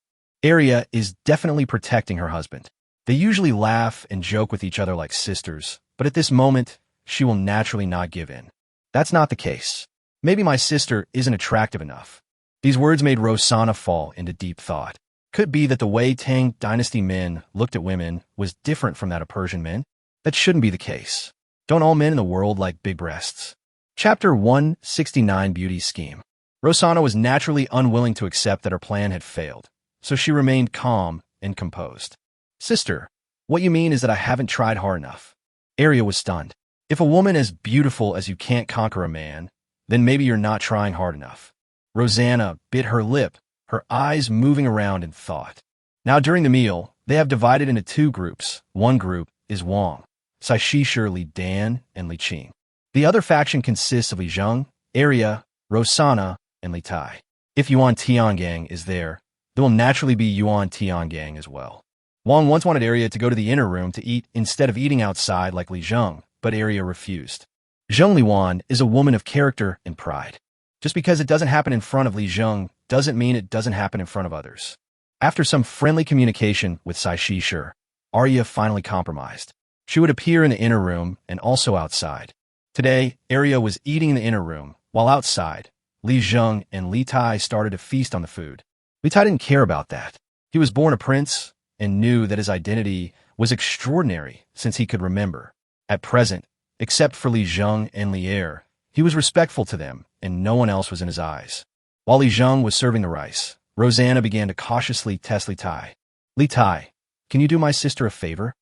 Arya is definitely protecting her husband. They usually laugh and joke with each other like sisters, but at this moment, she will naturally not give in. That's not the case. Maybe my sister isn't attractive enough. These words made Rosanna fall into deep thought. Could be that the way Tang dynasty men looked at women was different from that of Persian men. That shouldn't be the case. Don't all men in the world like big breasts? Chapter 169 Beauty Scheme. Rosanna was naturally unwilling to accept that her plan had failed, so she remained calm and composed. Sister, what you mean is that I haven't tried hard enough. Arya was stunned. If a woman as beautiful as you can't conquer a man, then maybe you're not trying hard enough. Rosanna bit her lip, her eyes moving around in thought. Now during the meal, they have divided into two groups. One group is Wang, Saishisher, Li Dan, and Li Qing. The other faction consists of Li Zheng, Arya, Rosanna, and Li Tai. If Yuan Tiangang is there will naturally be Yuan Tiangang as well. Wang once wanted Arya to go to the inner room to eat instead of eating outside like Li Zheng, but Arya refused. Zheng Liwan is a woman of character and pride. Just because it doesn't happen in front of Li Zheng doesn't mean it doesn't happen in front of others. After some friendly communication with Saishisher, Arya finally compromised. She would appear in the inner room and also outside. Today, Arya was eating in the inner room, while outside, Li Zheng and Li Tai started to feast on the food. Li Tai didn't care about that. He was born a prince and knew that his identity was extraordinary since he could remember. At present, except for Li Zheng and Li Er, he was respectful to them, and no one else was in his eyes. While Li Zheng was serving the rice, Rosanna began to cautiously test Li Tai. Li Tai, can you do my sister a favor?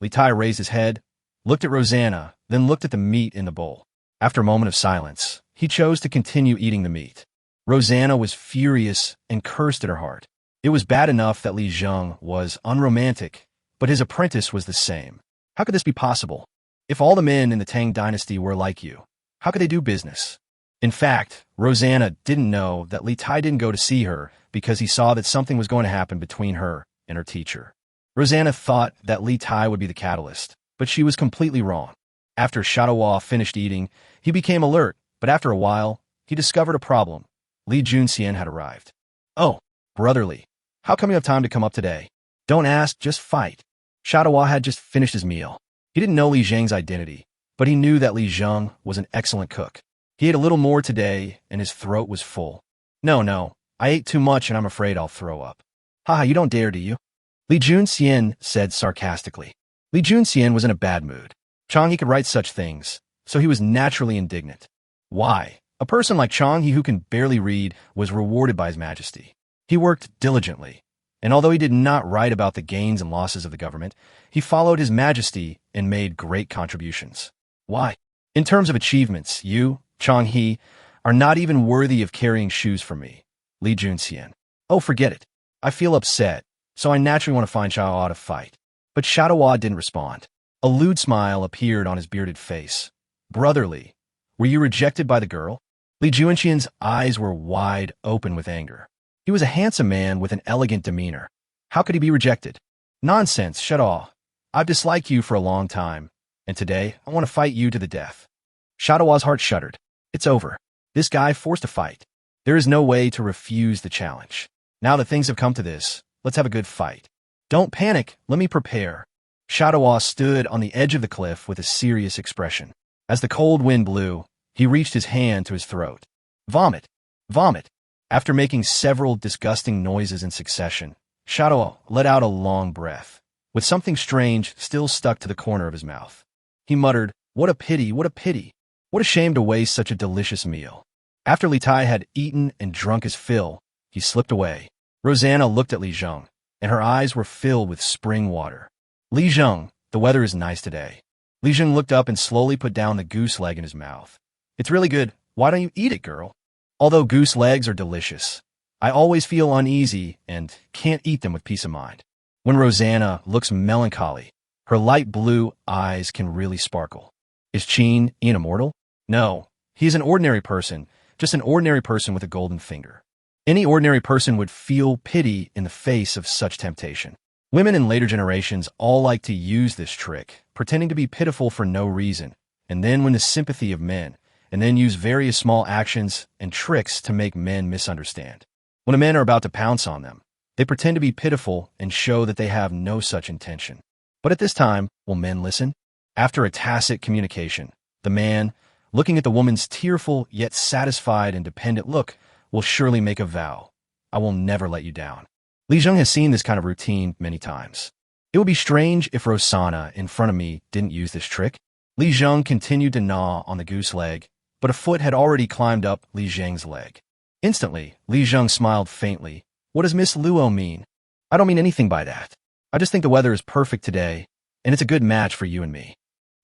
Li Tai raised his head, looked at Rosanna, then looked at the meat in the bowl. After a moment of silence, he chose to continue eating the meat. Rosanna was furious and cursed at her heart. It was bad enough that Li Zheng was unromantic, but his apprentice was the same. How could this be possible? If all the men in the Tang dynasty were like you, how could they do business? In fact, Rosanna didn't know that Li Tai didn't go to see her because he saw that something was going to happen between her and her teacher. Rosanna thought that Li Tai would be the catalyst, but she was completely wrong. After Shadowwa finished eating, he became alert, but after a while, he discovered a problem. Li Junxian had arrived. Oh, brother Li, how come you have time to come up today? Don't ask, just fight. Shadawa had just finished his meal. He didn't know Li Zhang's identity, but he knew that Li Zhang was an excellent cook. He ate a little more today, and his throat was full. No, I ate too much and I'm afraid I'll throw up. Haha, you don't dare, do you? Li Junxian said sarcastically. Li Junxian was in a bad mood. Qinghe could write such things, so he was naturally indignant. Why? A person like Qinghe who can barely read was rewarded by His Majesty. He worked diligently, and although he did not write about the gains and losses of the government, he followed His Majesty and made great contributions. Why? In terms of achievements, you, Qinghe, are not even worthy of carrying shoes for me. Li Junxian. Oh, forget it. I feel upset, so I naturally want to find Shadawa to fight. But Shadawa didn't respond. A lewd smile appeared on his bearded face. Brotherly, were you rejected by the girl? Li Junxian's eyes were wide open with anger. He was a handsome man with an elegant demeanor. How could he be rejected? Nonsense, Shadawa. I've disliked you for a long time, and today I want to fight you to the death. Shadawa's heart shuddered. It's over. This guy forced a fight. There is no way to refuse the challenge. Now that things have come to this, let's have a good fight. Don't panic, let me prepare. Shadawa stood on the edge of the cliff with a serious expression. As the cold wind blew, he reached his hand to his throat. Vomit! Vomit! After making several disgusting noises in succession, Shadawa let out a long breath, with something strange still stuck to the corner of his mouth. He muttered, what a pity, what a pity. What a shame to waste such a delicious meal. After Li Tai had eaten and drunk his fill, he slipped away. Rosanna looked at Li Zhang, and her eyes were filled with spring water. Li Zhang, the weather is nice today. Li Zhang looked up and slowly put down the goose leg in his mouth. It's really good. Why don't you eat it, girl? Although goose legs are delicious, I always feel uneasy and can't eat them with peace of mind. When Rosanna looks melancholy, her light blue eyes can really sparkle. Is Qin an immortal? No, he is an ordinary person, just an ordinary person with a golden finger. Any ordinary person would feel pity in the face of such temptation. Women in later generations all like to use this trick, pretending to be pitiful for no reason, and then win the sympathy of men, and then use various small actions and tricks to make men misunderstand. When the men are about to pounce on them, they pretend to be pitiful and show that they have no such intention. But at this time, will men listen? After a tacit communication, the man, looking at the woman's tearful yet satisfied and dependent look, will surely make a vow. I will never let you down. Li Zhang has seen this kind of routine many times. It would be strange if Rosanna in front of me didn't use this trick. Li Zhang continued to gnaw on the goose leg, but a foot had already climbed up Li Zhang's leg. Instantly, Li Zhang smiled faintly. What does Miss Luo mean? I don't mean anything by that. I just think the weather is perfect today, and it's a good match for you and me.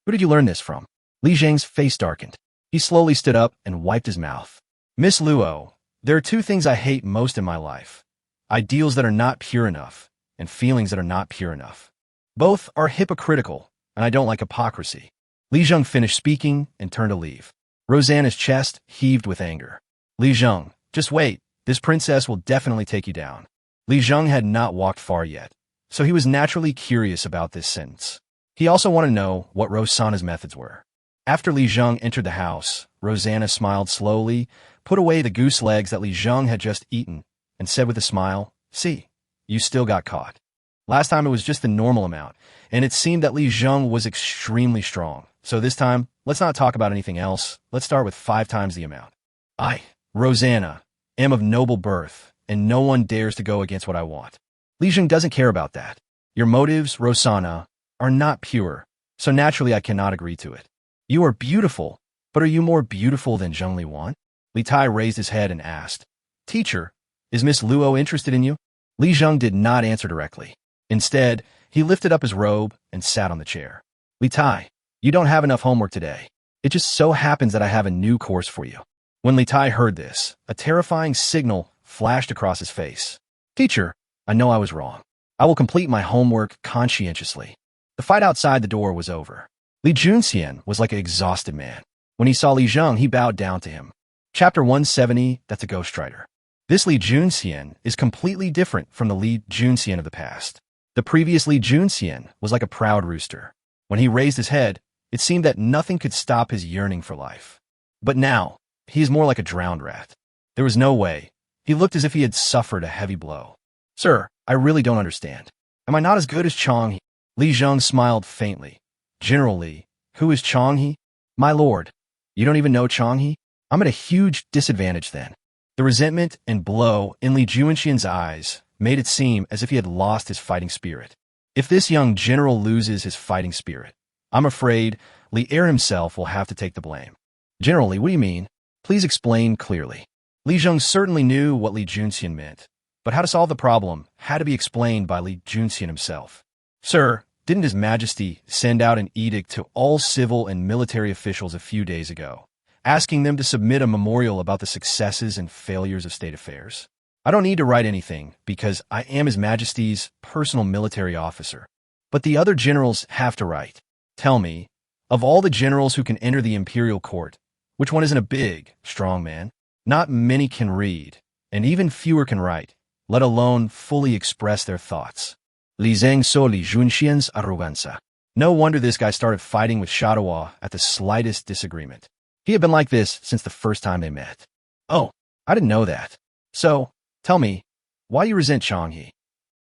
Who did you learn this from? Li Zhang's face darkened. He slowly stood up and wiped his mouth. Miss Luo, there are two things I hate most in my life. Ideals that are not pure enough, and feelings that are not pure enough. Both are hypocritical, and I don't like hypocrisy. Li Zhang finished speaking and turned to leave. Rosanna's chest heaved with anger. Li Zhang, just wait. This princess will definitely take you down. Li Zhang had not walked far yet, so he was naturally curious about this sentence. He also wanted to know what Rosanna's methods were. After Li Zhang entered the house, Rosanna smiled slowly, put away the goose legs that Li Zhang had just eaten, and said with a smile, see, you still got caught. Last time it was just the normal amount, and it seemed that Li Zhang was extremely strong. So this time, let's not talk about anything else. Let's start with 5 times the amount. I, Rosanna, am of noble birth, and no one dares to go against what I want. Li Zhang doesn't care about that. Your motives, Rosanna, are not pure, so naturally I cannot agree to it. You are beautiful, but are you more beautiful than Zheng Liwan? Li Tai raised his head and asked, Teacher, is Miss Luo interested in you? Li Zhang did not answer directly. Instead, he lifted up his robe and sat on the chair. Li Tai, you don't have enough homework today. It just so happens that I have a new course for you. When Li Tai heard this, a terrifying signal flashed across his face. Teacher, I know I was wrong. I will complete my homework conscientiously. The fight outside the door was over. Li Junxian was like an exhausted man. When he saw Li Zhang, he bowed down to him. Chapter 170, that's a ghostwriter. This Li Junxian is completely different from the Li Junxian of the past. The previous Li Junxian was like a proud rooster. When he raised his head, it seemed that nothing could stop his yearning for life. But now, he is more like a drowned rat. There was no way. He looked as if he had suffered a heavy blow. Sir, I really don't understand. Am I not as good as Qinghe? Li Zheng smiled faintly. General Li, who is Qinghe? My lord, you don't even know Qinghe? I'm at a huge disadvantage then. The resentment and blow in Li Juanxian's eyes made it seem as if he had lost his fighting spirit. If this young general loses his fighting spirit, I'm afraid Li Er himself will have to take the blame. General Li, what do you mean? Please explain clearly. Li Zheng certainly knew what Li Junxian meant, but how to solve the problem had to be explained by Li Junxian himself. Sir, didn't His Majesty send out an edict to all civil and military officials a few days ago, asking them to submit a memorial about the successes and failures of state affairs? I don't need to write anything because I am His Majesty's personal military officer, but the other generals have to write. Tell me, of all the generals who can enter the imperial court, which one isn't a big, strong man? Not many can read, and even fewer can write, let alone fully express their thoughts. Li Zheng saw Li Junxian's arrogancia. No wonder this guy started fighting with Shadowua at the slightest disagreement. He had been like this since the first time they met. Oh, I didn't know that. So, tell me, why you resent Qinghe?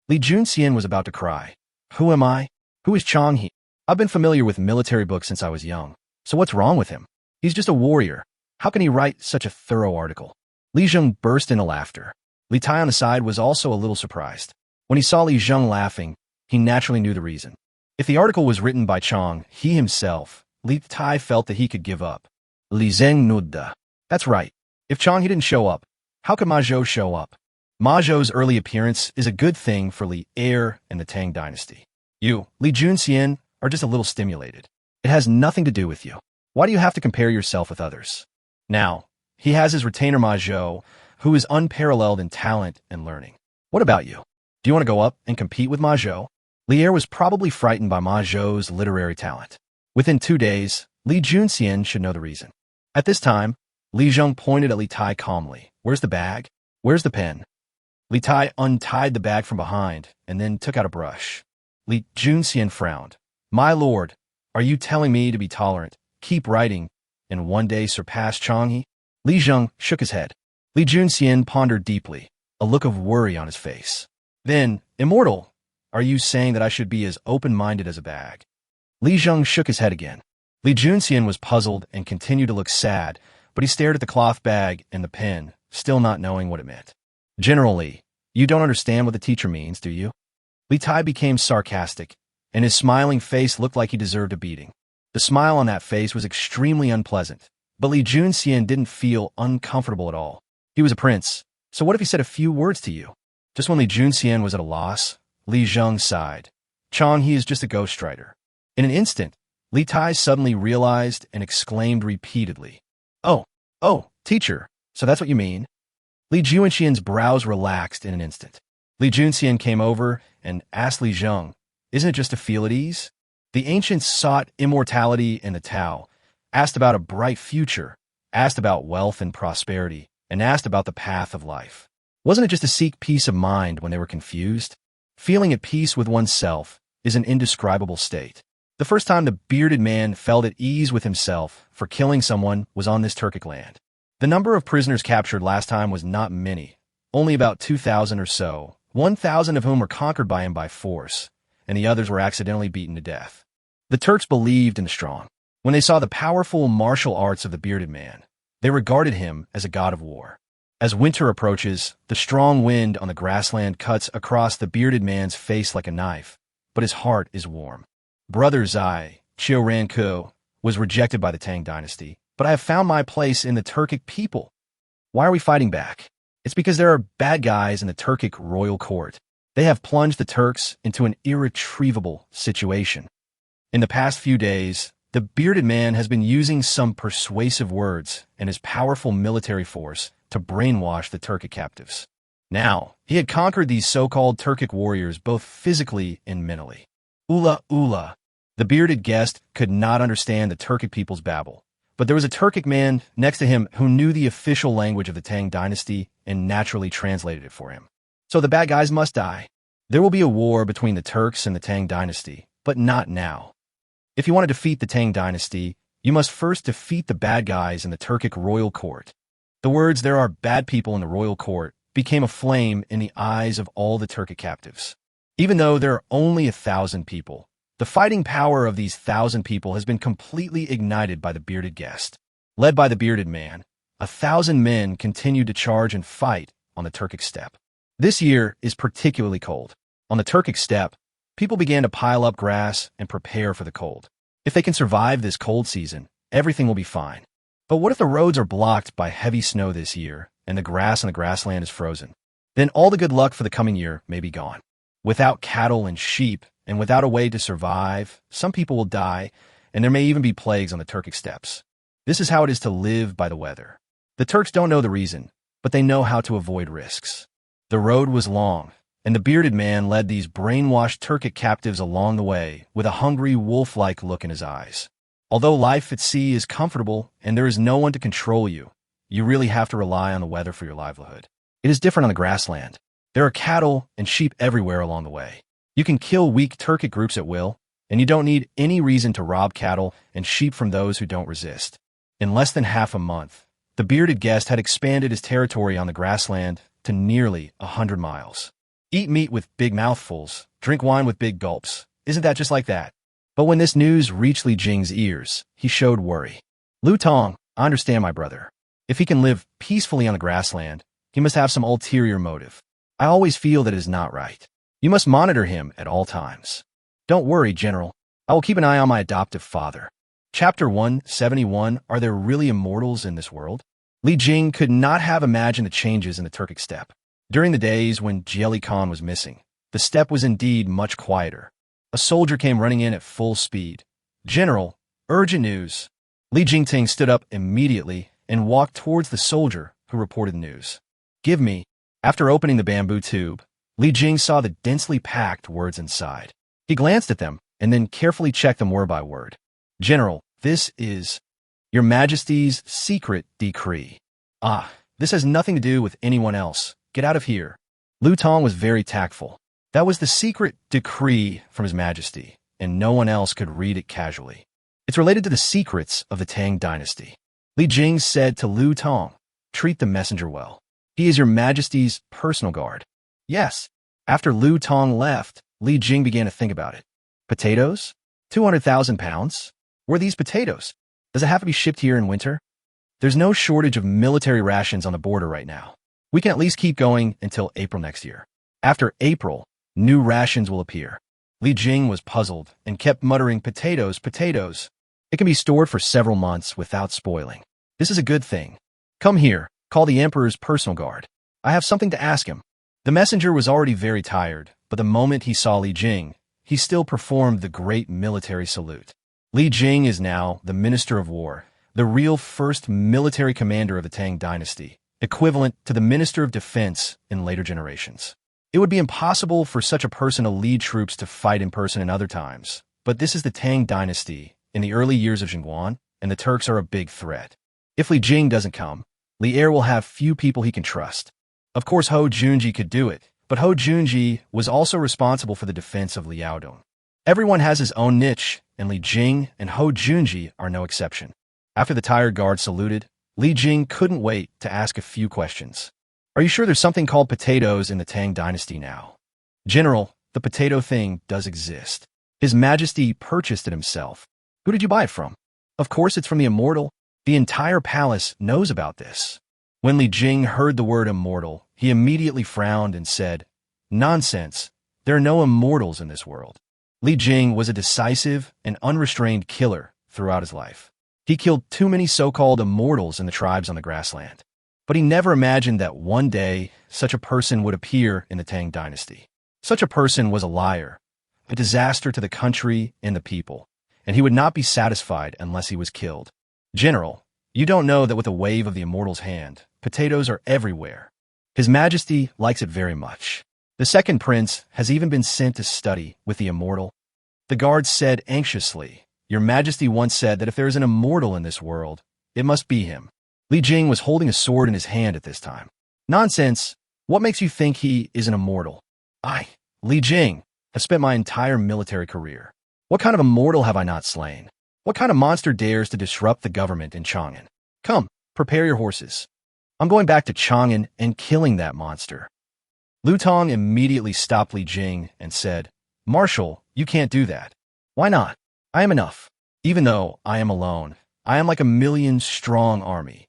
Li Junxian was about to cry. Who am I? Who is Qinghe? I've been familiar with military books since I was young, so what's wrong with him? He's just a warrior. How can he write such a thorough article? Li Zheng burst into laughter. Li Tai on the side was also a little surprised. When he saw Li Zheng laughing, he naturally knew the reason. If the article was written by Qinghe himself, Li Tai felt that he could give up. Li Zheng nodded. That's right. If Qinghe didn't show up, how could Ma Zhou show up? Ma Zhou's early appearance is a good thing for Li Er and the Tang dynasty. You, Li Junxian, are just a little stimulated. It has nothing to do with you. Why do you have to compare yourself with others? Now, he has his retainer Ma Zhou, who is unparalleled in talent and learning. What about you? Do you want to go up and compete with Ma Zhou? Li Er was probably frightened by Ma Zhou's literary talent. Within 2 days, Li Junxian should know the reason. At this time, Li Zheng pointed at Li Tai calmly. Where's the bag? Where's the pen? Li Tai untied the bag from behind and then took out a brush. Li Junxian frowned. My lord, are you telling me to be tolerant, keep writing, and one day surpass Qinghe? Li Zheng shook his head. Li Junxian pondered deeply, a look of worry on his face. Then, immortal, are you saying that I should be as open-minded as a bag? Li Zheng shook his head again. Li Junxian was puzzled and continued to look sad, but he stared at the cloth bag and the pen, still not knowing what it meant. General Li, you don't understand what the teacher means, do you? Li Tai became sarcastic, and his smiling face looked like he deserved a beating. The smile on that face was extremely unpleasant, but Li Junxian didn't feel uncomfortable at all. He was a prince, so what if he said a few words to you? Just when Li Junxian was at a loss, Li Zheng sighed. Qinghe is just a ghostwriter. In an instant, Li Tai suddenly realized and exclaimed repeatedly, Oh, teacher, so that's what you mean? Li Juanxian's brows relaxed in an instant. Li Junxian came over and asked Li Zheng, isn't it just to feel at ease? The ancients sought immortality in the Tao, asked about a bright future, asked about wealth and prosperity, and asked about the path of life. Wasn't it just to seek peace of mind when they were confused? Feeling at peace with oneself is an indescribable state. The first time the bearded man felt at ease with himself for killing someone was on this Turkic land. The number of prisoners captured last time was not many, only about 2,000 or so, 1,000 of whom were conquered by him by force, and the others were accidentally beaten to death. The Turks believed in the strong. When they saw the powerful martial arts of the bearded man, they regarded him as a god of war. As winter approaches, the strong wind on the grassland cuts across the bearded man's face like a knife, but his heart is warm. Brother Zai, Chiu Ranku, was rejected by the Tang dynasty, but I have found my place in the Turkic people. Why are we fighting back? It's because there are bad guys in the Turkic royal court. They have plunged the Turks into an irretrievable situation. In the past few days, the bearded man has been using some persuasive words and his powerful military force to brainwash the Turkic captives. Now, he had conquered these so-called Turkic warriors both physically and mentally. Ula. The bearded guest could not understand the Turkic people's babble, but there was a Turkic man next to him who knew the official language of the Tang dynasty and naturally translated it for him. So the bad guys must die. There will be a war between the Turks and the Tang dynasty, but not now. If you want to defeat the Tang dynasty, you must first defeat the bad guys in the Turkic royal court. The words, there are bad people in the royal court, became a flame in the eyes of all the Turkic captives. Even though there are only 1,000 people, the fighting power of these 1,000 people has been completely ignited by the bearded guest. Led by the bearded man, 1,000 men continued to charge and fight on the Turkic steppe. This year is particularly cold. On the Turkic steppe, people began to pile up grass and prepare for the cold. If they can survive this cold season, everything will be fine. But what if the roads are blocked by heavy snow this year and the grass on the grassland is frozen? Then all the good luck for the coming year may be gone. Without cattle and sheep, and without a way to survive, some people will die, and there may even be plagues on the Turkic steppes. This is how it is to live by the weather. The Turks don't know the reason, but they know how to avoid risks. The road was long, and the bearded man led these brainwashed Turkic captives along the way with a hungry, wolf-like look in his eyes. Although life at sea is comfortable and there is no one to control you, you really have to rely on the weather for your livelihood. It is different on the grassland. There are cattle and sheep everywhere along the way. You can kill weak Turkic groups at will, and you don't need any reason to rob cattle and sheep from those who don't resist. In less than half a month, the bearded guest had expanded his territory on the grassland to nearly 100 miles. Eat meat with big mouthfuls, drink wine with big gulps. Isn't that just like that? But when this news reached Li Jing's ears, he showed worry. Lu Tong, I understand my brother. If he can live peacefully on the grassland, he must have some ulterior motive. I always feel that it is not right. You must monitor him at all times. Don't worry, General. I will keep an eye on my adoptive father. Chapter 171, Are there really immortals in this world? Li Jing could not have imagined the changes in the Turkic steppe. During the days when Jieli Khan was missing, the steppe was indeed much quieter. A soldier came running in at full speed. General, urgent news. Li Jingting stood up immediately and walked towards the soldier who reported the news. Give me. After opening the bamboo tube, Li Jing saw the densely packed words inside. He glanced at them and then carefully checked them word by word. General, this is Your Majesty's secret decree. Ah, this has nothing to do with anyone else. Get out of here. Lu Tong was very tactful. That was the secret decree from His Majesty, and no one else could read it casually. It's related to the secrets of the Tang dynasty. Li Jing said to Lu Tong, treat the messenger well. He is Your Majesty's personal guard. Yes. After Lu Tong left, Li Jing began to think about it. Potatoes? 200,000 pounds? Where are these potatoes? Does it have to be shipped here in winter? There's no shortage of military rations on the border right now. We can at least keep going until April next year. After April, new rations will appear. Li Jing was puzzled and kept muttering, potatoes, potatoes. It can be stored for several months without spoiling. This is a good thing. Come here. Call the Emperor's personal guard. I have something to ask him. The messenger was already very tired, but the moment he saw Li Jing, he still performed the great military salute. Li Jing is now the Minister of War, the real first military commander of the Tang dynasty, equivalent to the Minister of Defense in later generations. It would be impossible for such a person to lead troops to fight in person in other times, but this is the Tang dynasty in the early years of Zhenguan, and the Turks are a big threat. If Li Jing doesn't come, Li Er will have few people he can trust. Of course, Ho Junji could do it, but Ho Junji was also responsible for the defense of Liaodong. Everyone has his own niche, and Li Jing and Ho Junji are no exception. After the tired guard saluted, Li Jing couldn't wait to ask a few questions. Are you sure there's something called potatoes in the Tang dynasty now? General, the potato thing does exist. His Majesty purchased it himself. Who did you buy it from? Of course it's from the immortal. The entire palace knows about this. When Li Jing heard the word immortal, he immediately frowned and said, Nonsense. There are no immortals in this world. Li Jing was a decisive and unrestrained killer throughout his life. He killed too many so-called immortals in the tribes on the grassland. But he never imagined that one day such a person would appear in the Tang dynasty. Such a person was a liar, a disaster to the country and the people, and he would not be satisfied unless he was killed. General, you don't know that with a wave of the immortal's hand, potatoes are everywhere. His Majesty likes it very much. The second prince has even been sent to study with the immortal. The guard said anxiously, Your Majesty once said that if there is an immortal in this world, it must be him. Li Jing was holding a sword in his hand at this time. Nonsense. What makes you think he is an immortal? I, Li Jing, have spent my entire military career. What kind of immortal have I not slain? What kind of monster dares to disrupt the government in Chang'an? Come, prepare your horses. I'm going back to Chang'an and killing that monster. Lu Tong immediately stopped Li Jing and said, "Marshal, you can't do that." "Why not? I am enough. Even though I am alone, I am like a million-strong army."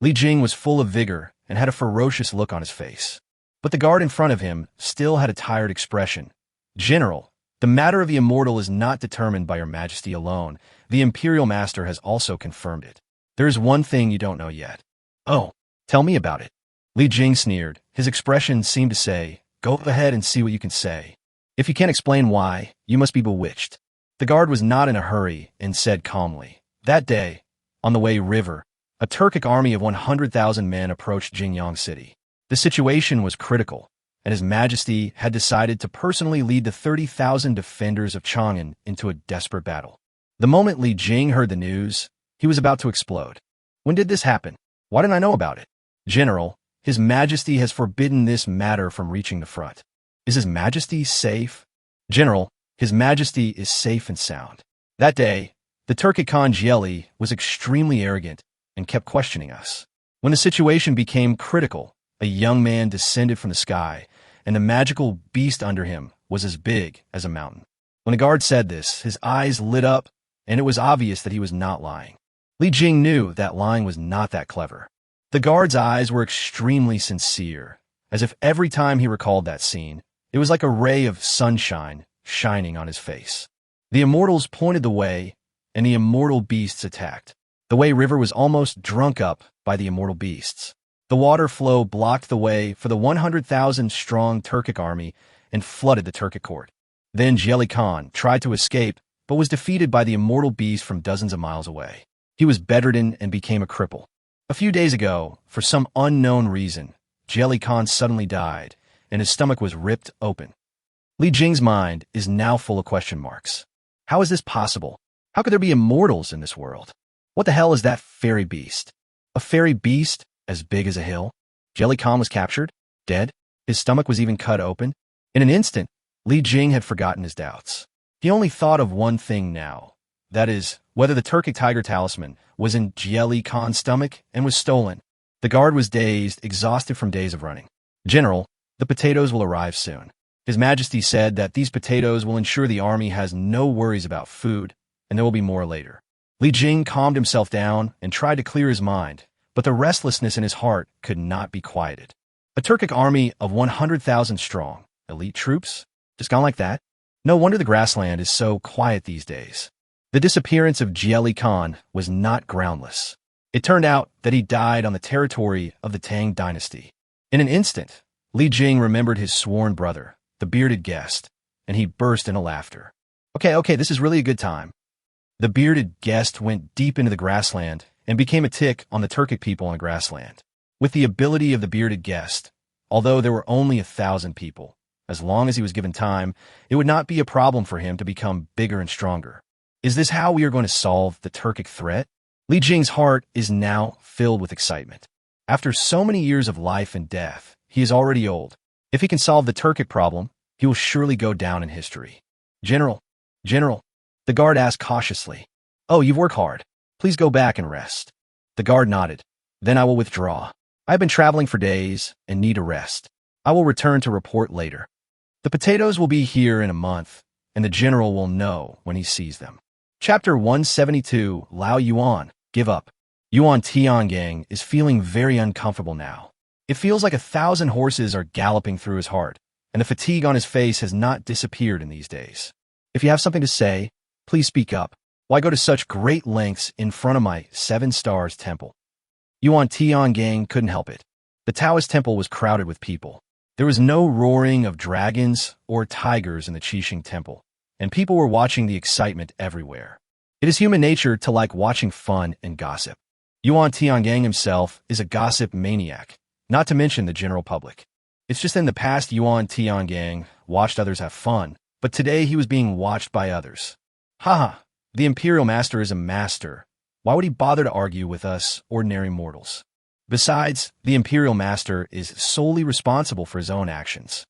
Li Jing was full of vigor and had a ferocious look on his face. But the guard in front of him still had a tired expression. "General, the matter of the immortal is not determined by your majesty alone. The imperial master has also confirmed it. There is one thing you don't know yet." "Oh, tell me about it." Li Jing sneered. His expression seemed to say, "Go ahead and see what you can say. If you can't explain why, you must be bewitched." The guard was not in a hurry and said calmly, "That day, on the Wei River, a Turkic army of 100,000 men approached Jingyang City. The situation was critical, and His Majesty had decided to personally lead the 30,000 defenders of Chang'an into a desperate battle." The moment Li Jing heard the news, he was about to explode. "When did this happen? Why didn't I know about it?" "General, His Majesty has forbidden this matter from reaching the front." "Is His Majesty safe?" "General, His Majesty is safe and sound." That day, the Turkic Khan Jieli was extremely arrogant and kept questioning us. When the situation became critical, a young man descended from the sky, and the magical beast under him was as big as a mountain. When the guard said this, his eyes lit up, and it was obvious that he was not lying. Li Jing knew that lying was not that clever. The guard's eyes were extremely sincere, as if every time he recalled that scene, it was like a ray of sunshine shining on his face. The immortals pointed the way, and the immortal beasts attacked. The Wei River was almost drunk up by the immortal beasts. The water flow blocked the way for the 100,000-strong Turkic army and flooded the Turkic court. Then Jieli Khan tried to escape, but was defeated by the immortal beast from dozens of miles away. He was bedridden and became a cripple. A few days ago, for some unknown reason, Jieli Khan suddenly died, and his stomach was ripped open. Li Jing's mind is now full of question marks. How is this possible? How could there be immortals in this world? What the hell is that fairy beast? A fairy beast as big as a hill? Jieli Khan was captured, dead. His stomach was even cut open. In an instant, Li Jing had forgotten his doubts. He only thought of one thing now. That is, whether the Turkic tiger talisman was in Jieli Khan's stomach and was stolen. The guard was dazed, exhausted from days of running. "General, the potatoes will arrive soon. His Majesty said that these potatoes will ensure the army has no worries about food, and there will be more later." Li Jing calmed himself down and tried to clear his mind, but the restlessness in his heart could not be quieted. A Turkic army of 100,000 strong, elite troops, just gone like that? No wonder the grassland is so quiet these days. The disappearance of Jieli Khan was not groundless. It turned out that he died on the territory of the Tang dynasty. In an instant, Li Jing remembered his sworn brother, the bearded guest, and he burst into laughter. Okay, this is really a good time." The bearded guest went deep into the grassland and became a tick on the Turkic people on grassland. With the ability of the bearded guest, although there were only 1,000 people, as long as he was given time, it would not be a problem for him to become bigger and stronger. Is this how we are going to solve the Turkic threat? Li Jing's heart is now filled with excitement. After so many years of life and death, he is already old. If he can solve the Turkic problem, he will surely go down in history. General, the guard asked cautiously. "Oh, you've worked hard. Please go back and rest." The guard nodded. "Then I will withdraw. I have been traveling for days and need a rest. I will return to report later. The potatoes will be here in a month, and the general will know when he sees them." Chapter 172, Lao Yuan, Give Up. Yuan Tiangang is feeling very uncomfortable now. It feels like 1,000 horses are galloping through his heart, and the fatigue on his face has not disappeared in these days. If you have something to say, please speak up. Why go to such great lengths in front of my 7 stars temple? Yuan Tiangang couldn't help it. The Taoist temple was crowded with people. There was no roaring of dragons or tigers in the Qixing temple, and people were watching the excitement everywhere. It is human nature to like watching fun and gossip. Yuan Tiangang himself is a gossip maniac, not to mention the general public. It's just in the past Yuan Tiangang watched others have fun, but today he was being watched by others. Haha, the Imperial Master is a master. Why would he bother to argue with us ordinary mortals? Besides, the Imperial Master is solely responsible for his own actions.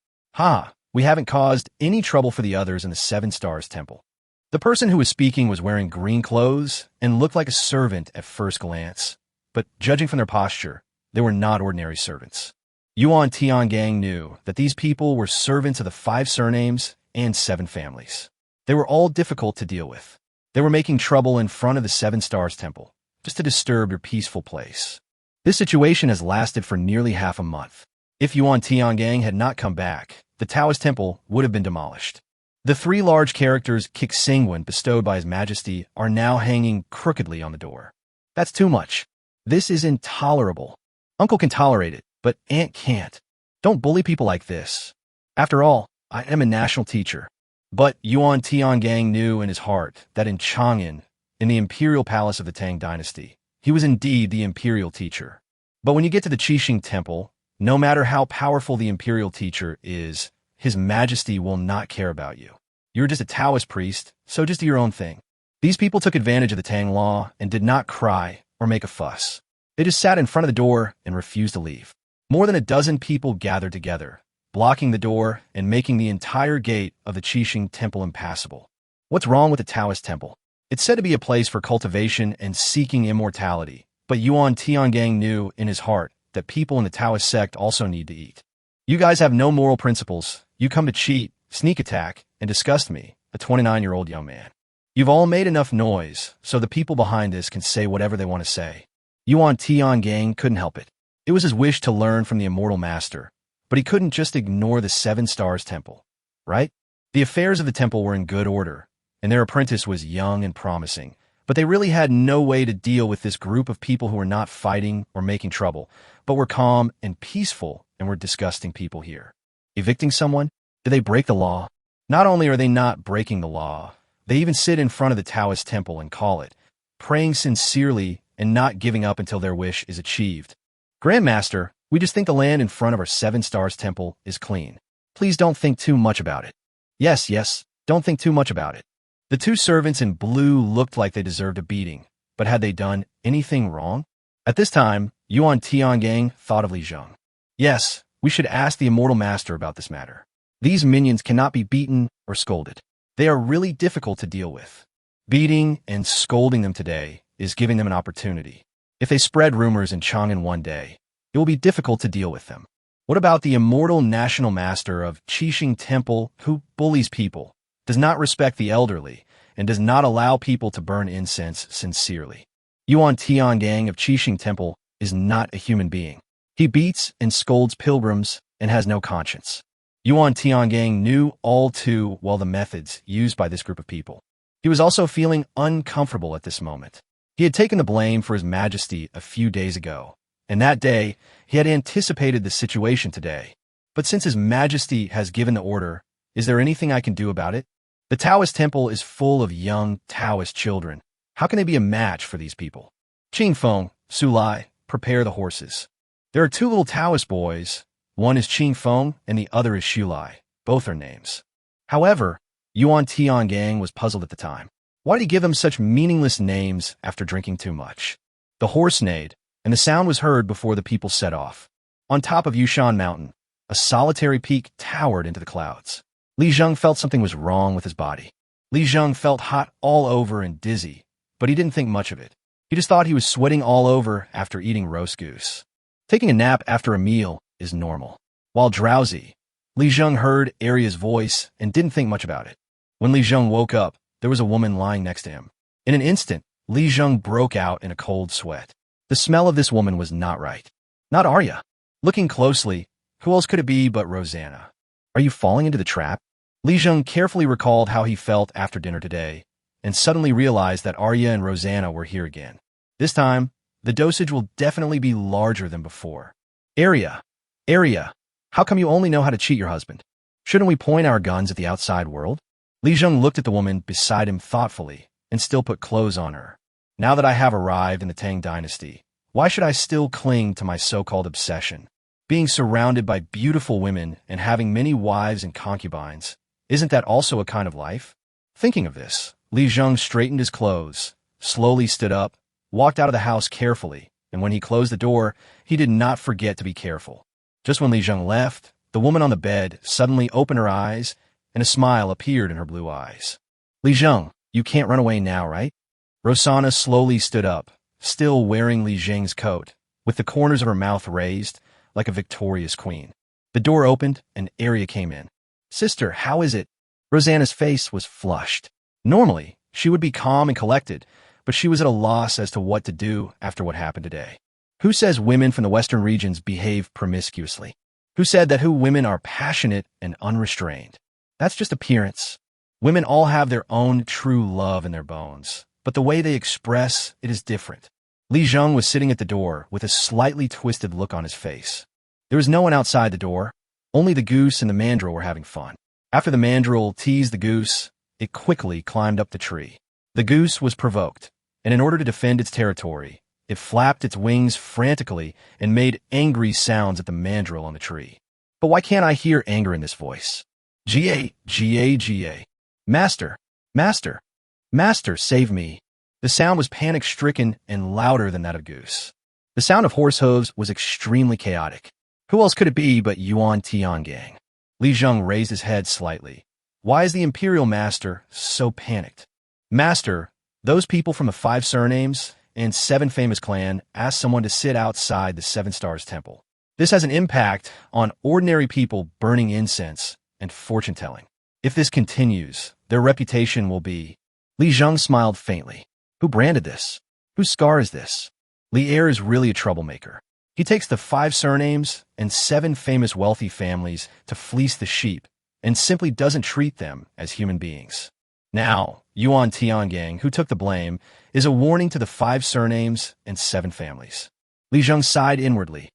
We haven't caused any trouble for the others in the 7 Stars Temple. The person who was speaking was wearing green clothes and looked like a servant at first glance, but judging from their posture, they were not ordinary servants. Yuan Tiangang knew that these people were servants of the 5 surnames and 7 families. They were all difficult to deal with. They were making trouble in front of the 7 Stars Temple, just to disturb your peaceful place. This situation has lasted for nearly half a month. If Yuan Tiangang had not come back, the Taoist temple would have been demolished. The 3 large characters Zhenguan bestowed by His Majesty are now hanging crookedly on the door. That's too much. This is intolerable. Uncle can tolerate it, but Aunt can't. Don't bully people like this. After all, I am a national teacher. But Yuan Tiangang knew in his heart that in Chang'an, in the imperial palace of the Tang dynasty, he was indeed the imperial teacher. But when you get to the Qinghe temple, no matter how powerful the imperial teacher is, His Majesty will not care about you. You're just a Taoist priest, so just do your own thing. These people took advantage of the Tang law and did not cry or make a fuss. They just sat in front of the door and refused to leave. More than a dozen people gathered together, blocking the door and making the entire gate of the Qinghe temple impassable. What's wrong with the Taoist temple? It's said to be a place for cultivation and seeking immortality, but Yuan Tiangang knew in his heart that people in the Taoist sect also need to eat. You guys have no moral principles. You come to cheat, sneak attack, and disgust me, a 29-year-old young man. You've all made enough noise, so the people behind this can say whatever they want to say. Yuan Tiangang couldn't help it. It was his wish to learn from the immortal master, but he couldn't just ignore the 7 Stars Temple, right? The affairs of the temple were in good order, and their apprentice was young and promising, but they really had no way to deal with this group of people who were not fighting or making trouble, but were calm and peaceful and were disgusting people here. Evicting someone? Did they break the law? Not only are they not breaking the law, they even sit in front of the Taoist temple and call it, praying sincerely and not giving up until their wish is achieved. Grandmaster, we just think the land in front of our 7 Stars Temple is clean. Please don't think too much about it. Yes, don't think too much about it. The 2 servants in blue looked like they deserved a beating, but had they done anything wrong? At this time, Yuan Tiangang thought of Li Zheng. Yes, we should ask the immortal master about this matter. These minions cannot be beaten or scolded. They are really difficult to deal with. Beating and scolding them today is giving them an opportunity. If they spread rumors in Chang'an one day, it will be difficult to deal with them. What about the immortal national master of Qinghe Temple who bullies people, does not respect the elderly, and does not allow people to burn incense sincerely? Yuan Tiangang of Qinghe Temple is not a human being. He beats and scolds pilgrims and has no conscience. Yuan Tiangang knew all too well the methods used by this group of people. He was also feeling uncomfortable at this moment. He had taken the blame for His Majesty a few days ago, and that day he had anticipated the situation today. But since His Majesty has given the order, is there anything I can do about it? The Taoist temple is full of young Taoist children. How can they be a match for these people? Qingfeng, Sulai, prepare the horses. There are 2 little Taoist boys. One is Qingfeng and the other is Shulai. Both are names. However, Yuan Tiangang was puzzled at the time. Why did he give them such meaningless names after drinking too much? The horse neighed, and the sound was heard before the people set off. On top of Yushan Mountain, a solitary peak towered into the clouds. Li Zheng felt something was wrong with his body. Li Zheng felt hot all over and dizzy, but he didn't think much of it. He just thought he was sweating all over after eating roast goose. Taking a nap after a meal is normal. While drowsy, Li Zheng heard Arya's voice and didn't think much about it. When Li Zheng woke up, there was a woman lying next to him. In an instant, Li Zheng broke out in a cold sweat. The smell of this woman was not right. Not Arya. Looking closely, who else could it be but Rosanna? Are you falling into the trap? Li Zheng carefully recalled how he felt after dinner today, and suddenly realized that Arya and Rosanna were here again. This time, the dosage will definitely be larger than before. Arya, how come you only know how to cheat your husband? Shouldn't we point our guns at the outside world? Li Zheng looked at the woman beside him thoughtfully and still put clothes on her. Now that I have arrived in the Tang dynasty, why should I still cling to my so-called obsession? Being surrounded by beautiful women and having many wives and concubines, isn't that also a kind of life? Thinking of this, Li Zheng straightened his clothes, slowly stood up, walked out of the house carefully, and when he closed the door, he did not forget to be careful. Just when Li Zheng left, the woman on the bed suddenly opened her eyes, and a smile appeared in her blue eyes. Li Zheng, you can't run away now, right? Rosanna slowly stood up, still wearing Li Zheng's coat, with the corners of her mouth raised, like a victorious queen. The door opened, and Arya came in. "Sister, how is it?" Rosanna's face was flushed. Normally, she would be calm and collected, but she was at a loss as to what to do after what happened today. Who says women from the western regions behave promiscuously? Who said that women are passionate and unrestrained? That's just appearance. Women all have their own true love in their bones, but the way they express it is different. Li Zheng was sitting at the door with a slightly twisted look on his face. There was no one outside the door. Only the goose and the mandrill were having fun. After the mandrill teased the goose, it quickly climbed up the tree. The goose was provoked, and in order to defend its territory, it flapped its wings frantically and made angry sounds at the mandrill on the tree. But why can't I hear anger in this voice? Ga, Ga, Ga. Master, master, master, save me. The sound was panic-stricken and louder than that of goose. The sound of horse hooves was extremely chaotic. Who else could it be but Yuan Tiangang? Li Zheng raised his head slightly. Why is the imperial master so panicked? Master, those people from the 5 surnames and 7 famous clan asked someone to sit outside the 7 Stars temple. This has an impact on ordinary people burning incense and fortune-telling. If this continues, their reputation will be... Li Zheng smiled faintly. Who branded this? Whose scar is this? Li Er is really a troublemaker. He takes the 5 surnames and 7 famous wealthy families to fleece the sheep and simply doesn't treat them as human beings. Now, Yuan Tiangang, who took the blame, is a warning to the 5 surnames and 7 families. Li Zheng sighed inwardly.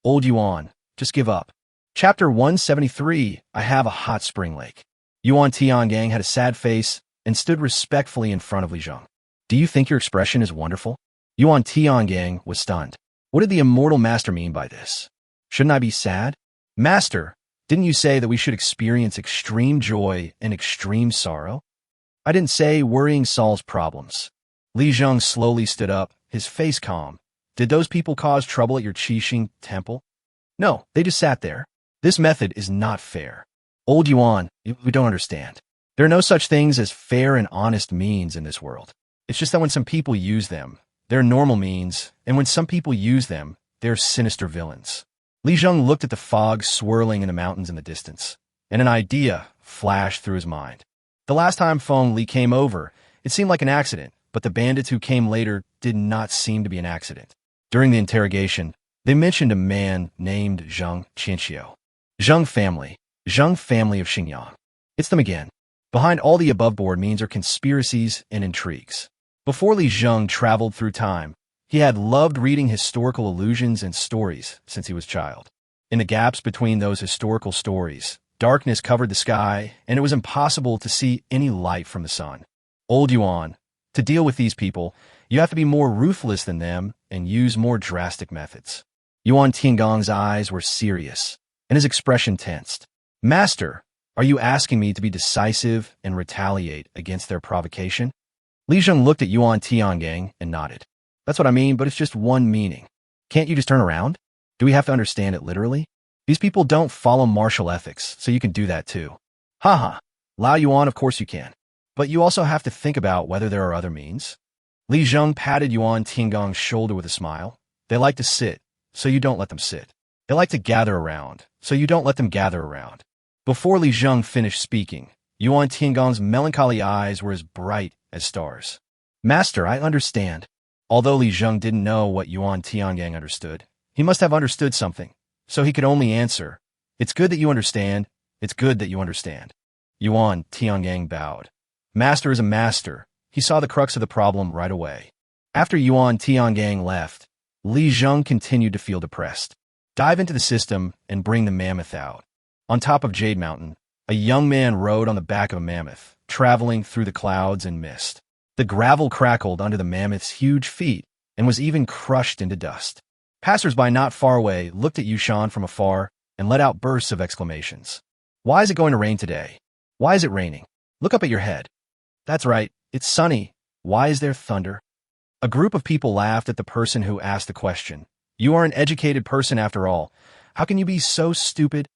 Old Yuan, just give up. Chapter 173, I have a hot spring lake. Yuan Tiangang had a sad face and stood respectfully in front of Li Zheng. Do you think your expression is wonderful? Yuan Tiangang was stunned. What did the immortal master mean by this? Shouldn't I be sad? Master, didn't you say that we should experience extreme joy and extreme sorrow? I didn't say worrying solves problems. Li Zheng slowly stood up, his face calm. Did those people cause trouble at your Qixing temple? No, they just sat there. This method is not fair. Old Yuan, you don't understand. There are no such things as fair and honest means in this world. It's just that when some people use them, they're normal means, and when some people use them, they're sinister villains. Li Zheng looked at the fog swirling in the mountains in the distance, and an idea flashed through his mind. The last time Feng Li came over, it seemed like an accident, but the bandits who came later did not seem to be an accident. During the interrogation, they mentioned a man named Zheng Qianxiu. Zheng family of Xingyang. It's them again. Behind all the above-board means are conspiracies and intrigues. Before Li Zheng traveled through time, he had loved reading historical allusions and stories since he was a child. In the gaps between those historical stories, darkness covered the sky, and it was impossible to see any light from the sun. Old Yuan, to deal with these people, you have to be more ruthless than them and use more drastic methods. Yuan Tiangong's eyes were serious, and his expression tensed. Master, are you asking me to be decisive and retaliate against their provocation? Li Zheng looked at Yuan Tiangang and nodded. That's what I mean, but it's just one meaning. Can't you just turn around? Do we have to understand it literally? These people don't follow martial ethics, so you can do that too. Haha. Lao Yuan, of course you can. But you also have to think about whether there are other means. Li Zheng patted Yuan Tiangong's shoulder with a smile. They like to sit, so you don't let them sit. They like to gather around, so you don't let them gather around. Before Li Zheng finished speaking, Yuan Tiangong's melancholy eyes were as bright as stars. Master, I understand. Although Li Zheng didn't know what Yuan Tiangang understood, he must have understood something, so he could only answer, It's good that you understand. It's good that you understand. Yuan Tiangang bowed. Master is a master. He saw the crux of the problem right away. After Yuan Tiangang left, Li Zheng continued to feel depressed. Dive into the system and bring the mammoth out. On top of Jade Mountain, a young man rode on the back of a mammoth, traveling through the clouds and mist. The gravel crackled under the mammoth's huge feet and was even crushed into dust. Passers-by not far away looked at Yushan from afar and let out bursts of exclamations. Why is it going to rain today? Why is it raining? Look up at your head. That's right, it's sunny. Why is there thunder? A group of people laughed at the person who asked the question. You are an educated person after all. How can you be so stupid?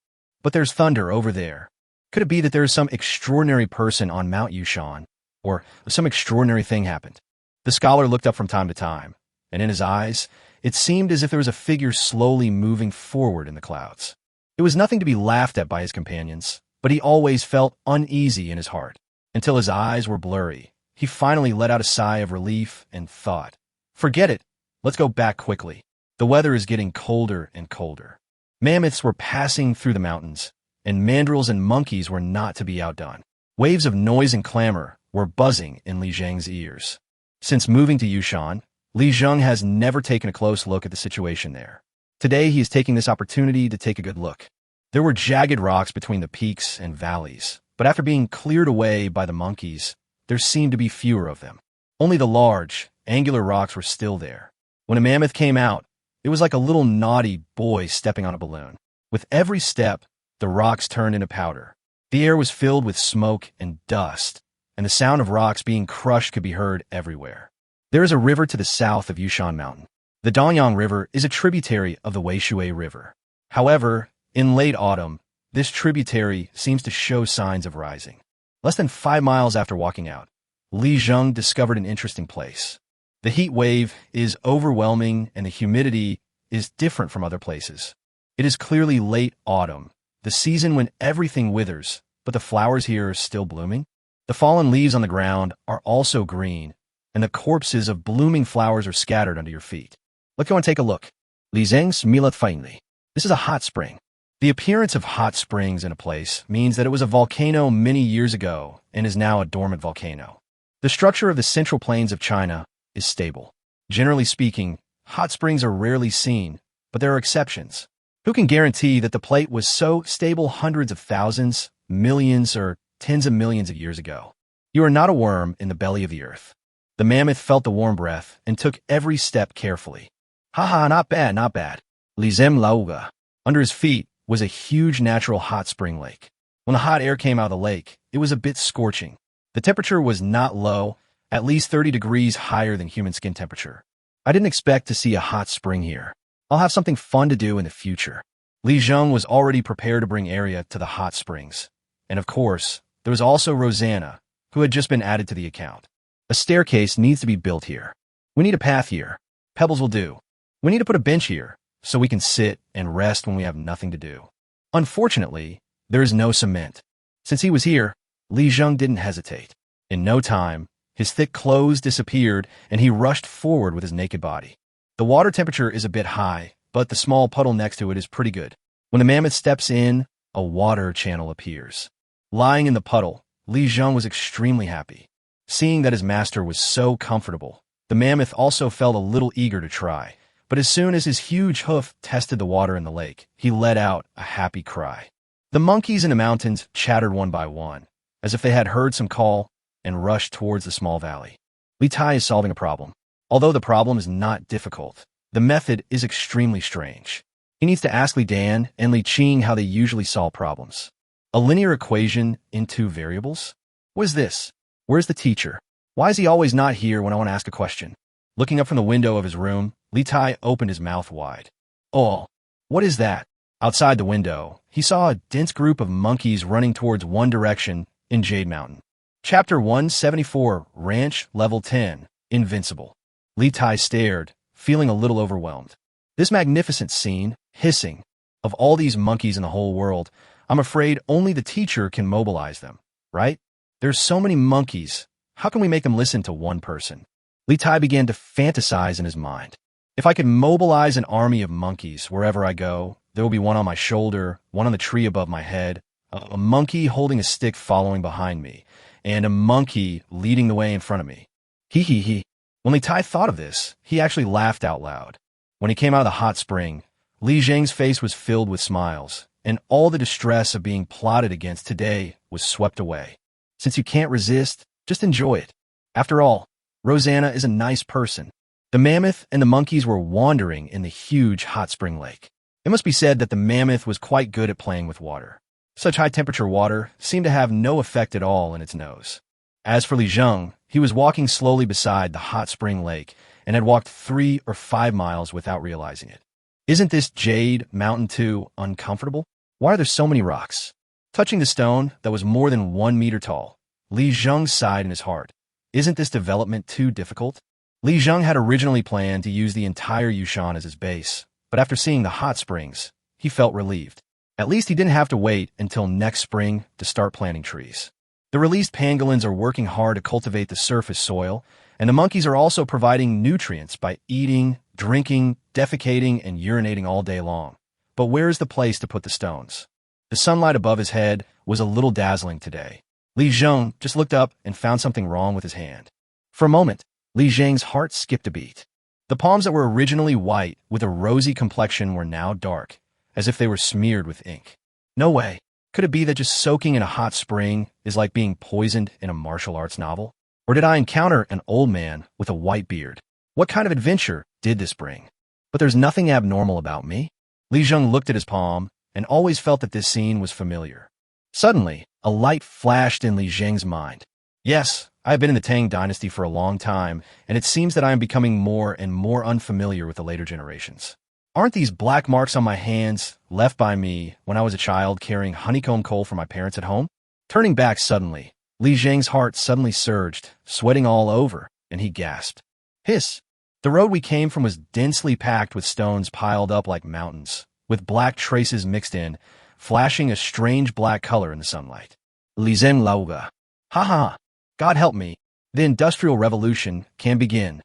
But there's thunder over there. Could it be that there is some extraordinary person on Mount Yushan? Or some extraordinary thing happened? The scholar looked up from time to time. and in his eyes, it seemed as if there was a figure slowly moving forward in the clouds. It was nothing to be laughed at by his companions, but he always felt uneasy in his heart. Until his eyes were blurry, he finally let out a sigh of relief and thought, "Forget it, let's go back quickly. The weather is getting colder and colder." Mammoths were passing through the mountains, and mandrills and monkeys were not to be outdone. Waves of noise and clamor were buzzing in Li Zheng's ears. Since moving to Yushan, Li Zheng has never taken a close look at the situation there. Today he is taking this opportunity to take a good look. There were jagged rocks between the peaks and valleys, but after being cleared away by the monkeys, there seemed to be fewer of them. Only the large, angular rocks were still there. When a mammoth came out, it was like a little naughty boy stepping on a balloon. With every step, the rocks turned into powder. The air was filled with smoke and dust, and the sound of rocks being crushed could be heard everywhere. There is a river to the south of Yushan Mountain. The Dangyang River is a tributary of the Weishui River. However, in late autumn, this tributary seems to show signs of rising. Less than 5 miles after walking out, Li Zheng discovered an interesting place. The heat wave is overwhelming and the humidity is different from other places. It is clearly late autumn, the season when everything withers, but the flowers here are still blooming. The fallen leaves on the ground are also green, and the corpses of blooming flowers are scattered under your feet. Let's go and take a look. Li Zheng smilat faintly. This is a hot spring. The appearance of hot springs in a place means that it was a volcano many years ago and is now a dormant volcano. The structure of the central plains of China is stable. Generally speaking, hot springs are rarely seen, but there are exceptions. Who can guarantee that the plate was so stable hundreds of thousands, millions, or tens of millions of years ago? You are not a worm in the belly of the earth. The mammoth felt the warm breath and took every step carefully. Haha, not bad, not bad. Li Zem Lauga. Under his feet was a huge natural hot spring lake. When the hot air came out of the lake, it was a bit scorching. The temperature was not low, at least 30 degrees higher than human skin temperature. I didn't expect to see a hot spring here. I'll have something fun to do in the future. Li Zheng was already prepared to bring Arya to the hot springs. And of course, there was also Rosanna, who had just been added to the account. A staircase needs to be built here. We need a path here. Pebbles will do. We need to put a bench here, so we can sit and rest when we have nothing to do. Unfortunately, there is no cement. Since he was here, Li Zheng didn't hesitate. In no time, his thick clothes disappeared and he rushed forward with his naked body. The water temperature is a bit high, but the small puddle next to it is pretty good. When the mammoth steps in, a water channel appears. Lying in the puddle, Li Zheng was extremely happy. Seeing that his master was so comfortable, the mammoth also felt a little eager to try. But as soon as his huge hoof tested the water in the lake, he let out a happy cry. The monkeys in the mountains chattered one by one, as if they had heard some call, and rushed towards the small valley. Li Tai is solving a problem. Although the problem is not difficult, the method is extremely strange. He needs to ask Li Dan and Li Qing how they usually solve problems. A linear equation in 2 variables? What is this? Where's the teacher? Why is he always not here when I want to ask a question? Looking up from the window of his room, Li Tai opened his mouth wide. Oh, what is that? Outside the window, he saw a dense group of monkeys running towards one direction in Jade Mountain. Chapter 174, Ranch Level 10, Invincible. Li Tai stared, feeling a little overwhelmed. This magnificent scene, hissing, of all these monkeys in the whole world, I'm afraid only the teacher can mobilize them, right? There's so many monkeys, how can we make them listen to one person? Li Tai began to fantasize in his mind. If I could mobilize an army of monkeys wherever I go, there will be one on my shoulder, one on the tree above my head, a monkey holding a stick following behind me, and a monkey leading the way in front of me. Hee hee hee. When Li Tai thought of this, he actually laughed out loud. When he came out of the hot spring, Li Zheng's face was filled with smiles, and all the distress of being plotted against today was swept away. Since you can't resist, just enjoy it. After all, Rosanna is a nice person. The mammoth and the monkeys were wandering in the huge hot spring lake. It must be said that the mammoth was quite good at playing with water. Such high-temperature water seemed to have no effect at all in its nose. As for Li Zheng, he was walking slowly beside the hot spring lake and had walked 3 or 5 miles without realizing it. Isn't this Jade Mountain too uncomfortable? Why are there so many rocks? Touching the stone that was more than 1 meter tall, Li Zheng sighed in his heart. Isn't this development too difficult? Li Zheng had originally planned to use the entire Yushan as his base, but after seeing the hot springs, he felt relieved. At least he didn't have to wait until next spring to start planting trees. The released pangolins are working hard to cultivate the surface soil, and the monkeys are also providing nutrients by eating, drinking, defecating, and urinating all day long. But where is the place to put the stones? The sunlight above his head was a little dazzling today. Li Zheng just looked up and found something wrong with his hand. For a moment, Li Zheng's heart skipped a beat. The palms that were originally white with a rosy complexion were now dark, as if they were smeared with ink. No way. Could it be that just soaking in a hot spring is like being poisoned in a martial arts novel? Or did I encounter an old man with a white beard? What kind of adventure did this bring? But there's nothing abnormal about me. Li Zheng looked at his palm and always felt that this scene was familiar. Suddenly, a light flashed in Li Zheng's mind. Yes, I have been in the Tang dynasty for a long time, and it seems that I am becoming more and more unfamiliar with the later generations. Aren't these black marks on my hands left by me when I was a child carrying honeycomb coal for my parents at home? Turning back suddenly, Li Zheng's heart suddenly surged, sweating all over, and he gasped. Hiss! The road we came from was densely packed with stones piled up like mountains, with black traces mixed in, flashing a strange black color in the sunlight. Li Zheng lauga. Ha ha! God help me. The Industrial Revolution can begin.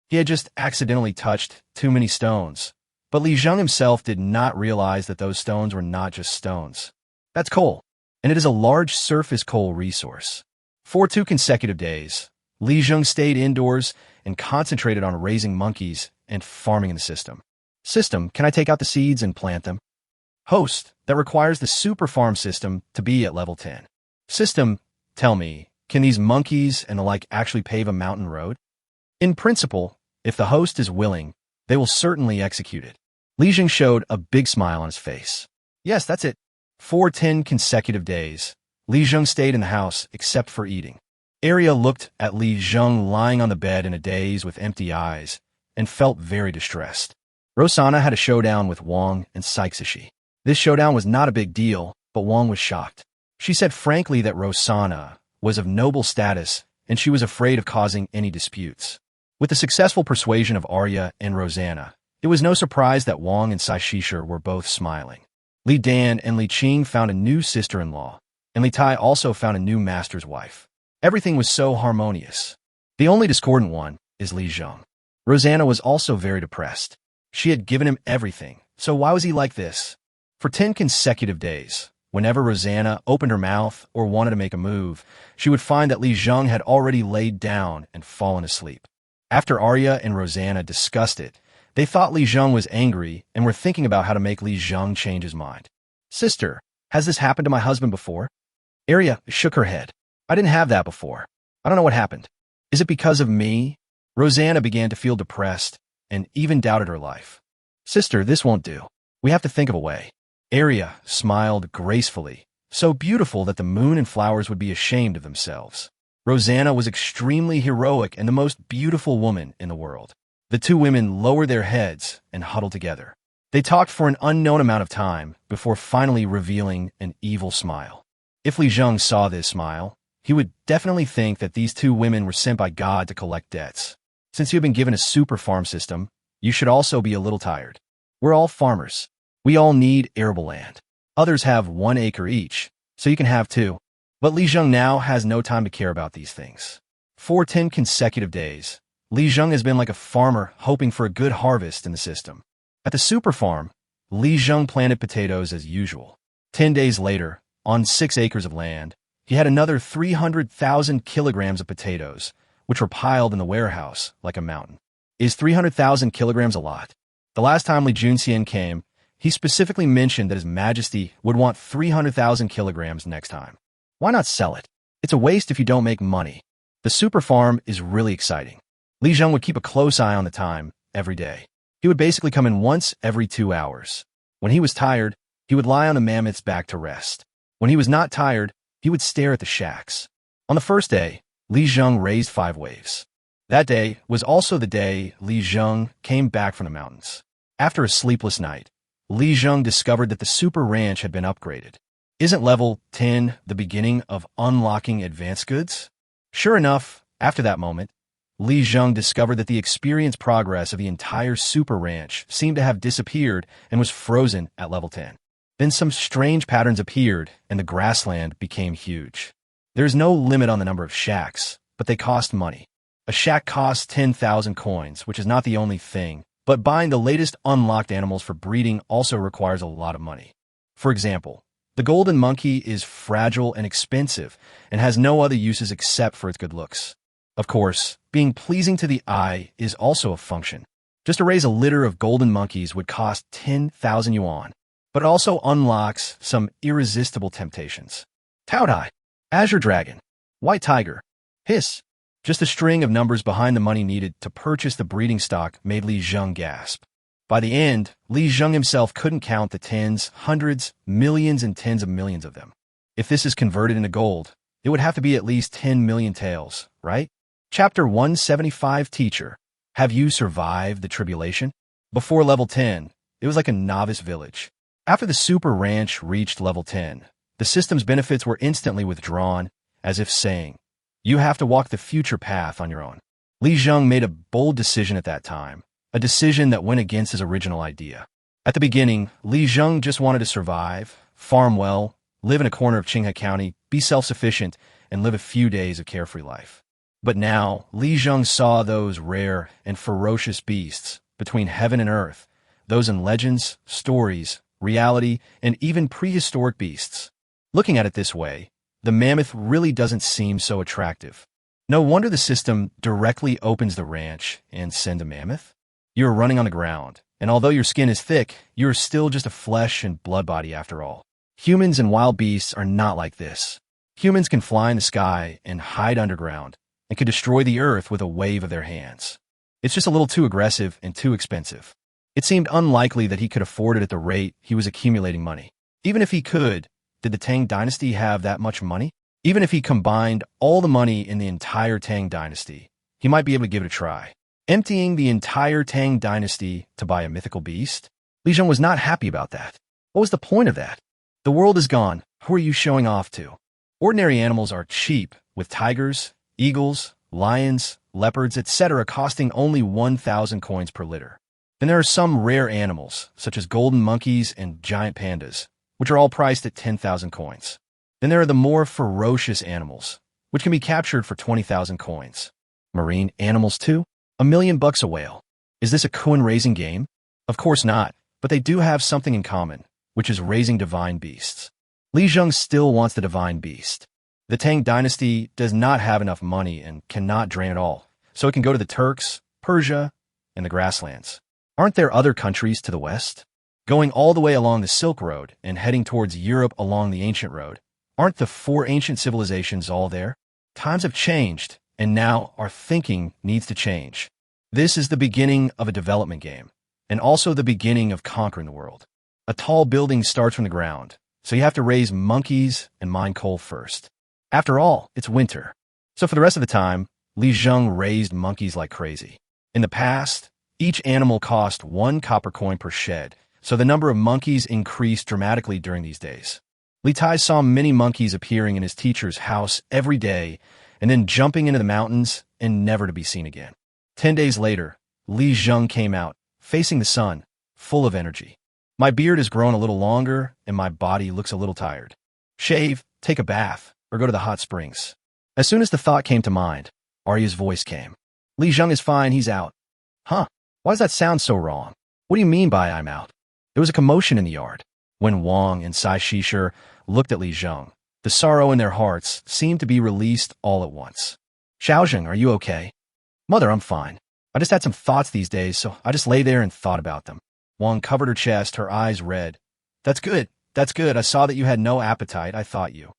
He had just accidentally touched too many stones. But Li Zheng himself did not realize that those stones were not just stones. That's coal, and it is a large surface coal resource. For 2 consecutive days, Li Zheng stayed indoors and concentrated on raising monkeys and farming in the system. System, can I take out the seeds and plant them? Host, that requires the super farm system to be at level 10. System, tell me, can these monkeys and the like actually pave a mountain road? In principle, if the host is willing, they will certainly execute it. Li Zheng showed a big smile on his face. Yes, that's it. For 10 consecutive days, Li Zheng stayed in the house except for eating. Arya looked at Li Zheng lying on the bed in a daze with empty eyes and felt very distressed. Rosanna had a showdown with Wang and Saixishi. This showdown was not a big deal, but Wang was shocked. She said frankly that Rosanna was of noble status and she was afraid of causing any disputes. With the successful persuasion of Arya and Rosanna, it was no surprise that Wang and Saixishi were both smiling. Li Dan and Li Qing found a new sister-in-law, and Li Tai also found a new master's wife. Everything was so harmonious. The only discordant one is Li Zheng. Rosanna was also very depressed. She had given him everything, so why was he like this? For 10 consecutive days, whenever Rosanna opened her mouth or wanted to make a move, she would find that Li Zheng had already laid down and fallen asleep. After Arya and Rosanna discussed it, they thought Li Zheng was angry and were thinking about how to make Li Zheng change his mind. Sister, has this happened to my husband before? Arya shook her head. I didn't have that before. I don't know what happened. Is it because of me? Rosanna began to feel depressed and even doubted her life. Sister, this won't do. We have to think of a way. Arya smiled gracefully, so beautiful that the moon and flowers would be ashamed of themselves. Rosanna was extremely heroic and the most beautiful woman in the world. The two women lowered their heads and huddled together. They talked for an unknown amount of time before finally revealing an evil smile. If Li Zheng saw this smile, he would definitely think that these two women were sent by God to collect debts. Since you have been given a super farm system, you should also be a little tired. We're all farmers. We all need arable land. Others have 1 acre each, so you can have 2. But Li Zheng now has no time to care about these things. For 10 consecutive days, Li Zheng has been like a farmer hoping for a good harvest in the system. At the super farm, Li Zheng planted potatoes as usual. 10 days later, on 6 acres of land, he had another 300,000 kilograms of potatoes, which were piled in the warehouse like a mountain. Is 300,000 kilograms a lot? The last time Li Junxian came, he specifically mentioned that His Majesty would want 300,000 kilograms next time. Why not sell it? It's a waste if you don't make money. The super farm is really exciting. Li Zheng would keep a close eye on the time every day. He would basically come in once every 2 hours. When he was tired, he would lie on the mammoth's back to rest. When he was not tired, he would stare at the shacks. On the first day, Li Zheng raised 5 waves. That day was also the day Li Zheng came back from the mountains. After a sleepless night, Li Zheng discovered that the super ranch had been upgraded. Isn't level 10 the beginning of unlocking advanced goods? Sure enough, after that moment, Li Zheng discovered that the experienced progress of the entire super ranch seemed to have disappeared and was frozen at level 10. Then some strange patterns appeared, and the grassland became huge. There's no limit on the number of shacks, but they cost money. A shack costs 10,000 coins, which is not the only thing, but buying the latest unlocked animals for breeding also requires a lot of money. For example, the golden monkey is fragile and expensive and has no other uses except for its good looks. Of course, being pleasing to the eye is also a function. Just to raise a litter of golden monkeys would cost 10,000 yuan, but it also unlocks some irresistible temptations. Taunted, azure dragon, white tiger, hiss. Just a string of numbers behind the money needed to purchase the breeding stock made Li Zheng gasp. By the end, Li Zheng himself couldn't count the tens, hundreds, millions, and tens of millions of them. If this is converted into gold, it would have to be at least 10 million taels, right? Chapter 175 Teacher. Have you survived the tribulation? Before level 10, it was like a novice village. After the super ranch reached level 10, the system's benefits were instantly withdrawn, as if saying, you have to walk the future path on your own. Li Zheng made a bold decision at that time, a decision that went against his original idea. At the beginning, Li Zheng just wanted to survive, farm well, live in a corner of Qinghe County, be self-sufficient, and live a few days of carefree life. But now, Li Zheng saw those rare and ferocious beasts between heaven and earth, those in legends, stories, reality, and even prehistoric beasts. Looking at it this way, the mammoth really doesn't seem so attractive. No wonder the system directly opens the ranch and sends a mammoth. You're running on the ground, and although your skin is thick, you're still just a flesh and blood body after all. Humans and wild beasts are not like this. Humans can fly in the sky and hide underground, and can destroy the earth with a wave of their hands. It's just a little too aggressive and too expensive. It seemed unlikely that he could afford it at the rate he was accumulating money. Even if he could, did the Tang dynasty have that much money? Even if he combined all the money in the entire Tang dynasty, he might be able to give it a try. Emptying the entire Tang dynasty to buy a mythical beast? Li Zheng was not happy about that. What was the point of that? The world is gone. Who are you showing off to? Ordinary animals are cheap, with tigers, eagles, lions, leopards, etc. costing only 1,000 coins per litter. Then there are some rare animals, such as golden monkeys and giant pandas, which are all priced at 10,000 coins. Then there are the more ferocious animals, which can be captured for 20,000 coins. Marine animals too? $1,000,000 a whale. Is this a coin-raising game? Of course not, but they do have something in common, which is raising divine beasts. Li Zheng still wants the divine beast. The Tang dynasty does not have enough money and cannot drain it all, so it can go to the Turks, Persia, and the grasslands. Aren't there other countries to the west? Going all the way along the Silk Road and heading towards Europe along the Ancient Road, aren't the 4 ancient civilizations all there? Times have changed, and now our thinking needs to change. This is the beginning of a development game, and also the beginning of conquering the world. A tall building starts from the ground, so you have to raise monkeys and mine coal first. After all, it's winter. So for the rest of the time, Li Zheng raised monkeys like crazy. In the past, each animal cost 1 copper coin per shed, so the number of monkeys increased dramatically during these days. Li Tai saw many monkeys appearing in his teacher's house every day, and then jumping into the mountains and never to be seen again. 10 days later, Li Zheng came out, facing the sun, full of energy. My beard has grown a little longer, and my body looks a little tired. Shave, take a bath, or go to the hot springs. As soon as the thought came to mind, Arya's voice came. Li Zheng is fine, he's out. Huh, why does that sound so wrong? What do you mean by I'm out? There was a commotion in the yard. When Wang and Sai Shisher looked at Li Zheng, the sorrow in their hearts seemed to be released all at once. Xiaozheng, are you okay? Mother, I'm fine. I just had some thoughts these days, so I just lay there and thought about them. Wang covered her chest, her eyes red. That's good. That's good. I saw that you had no appetite. I thought you.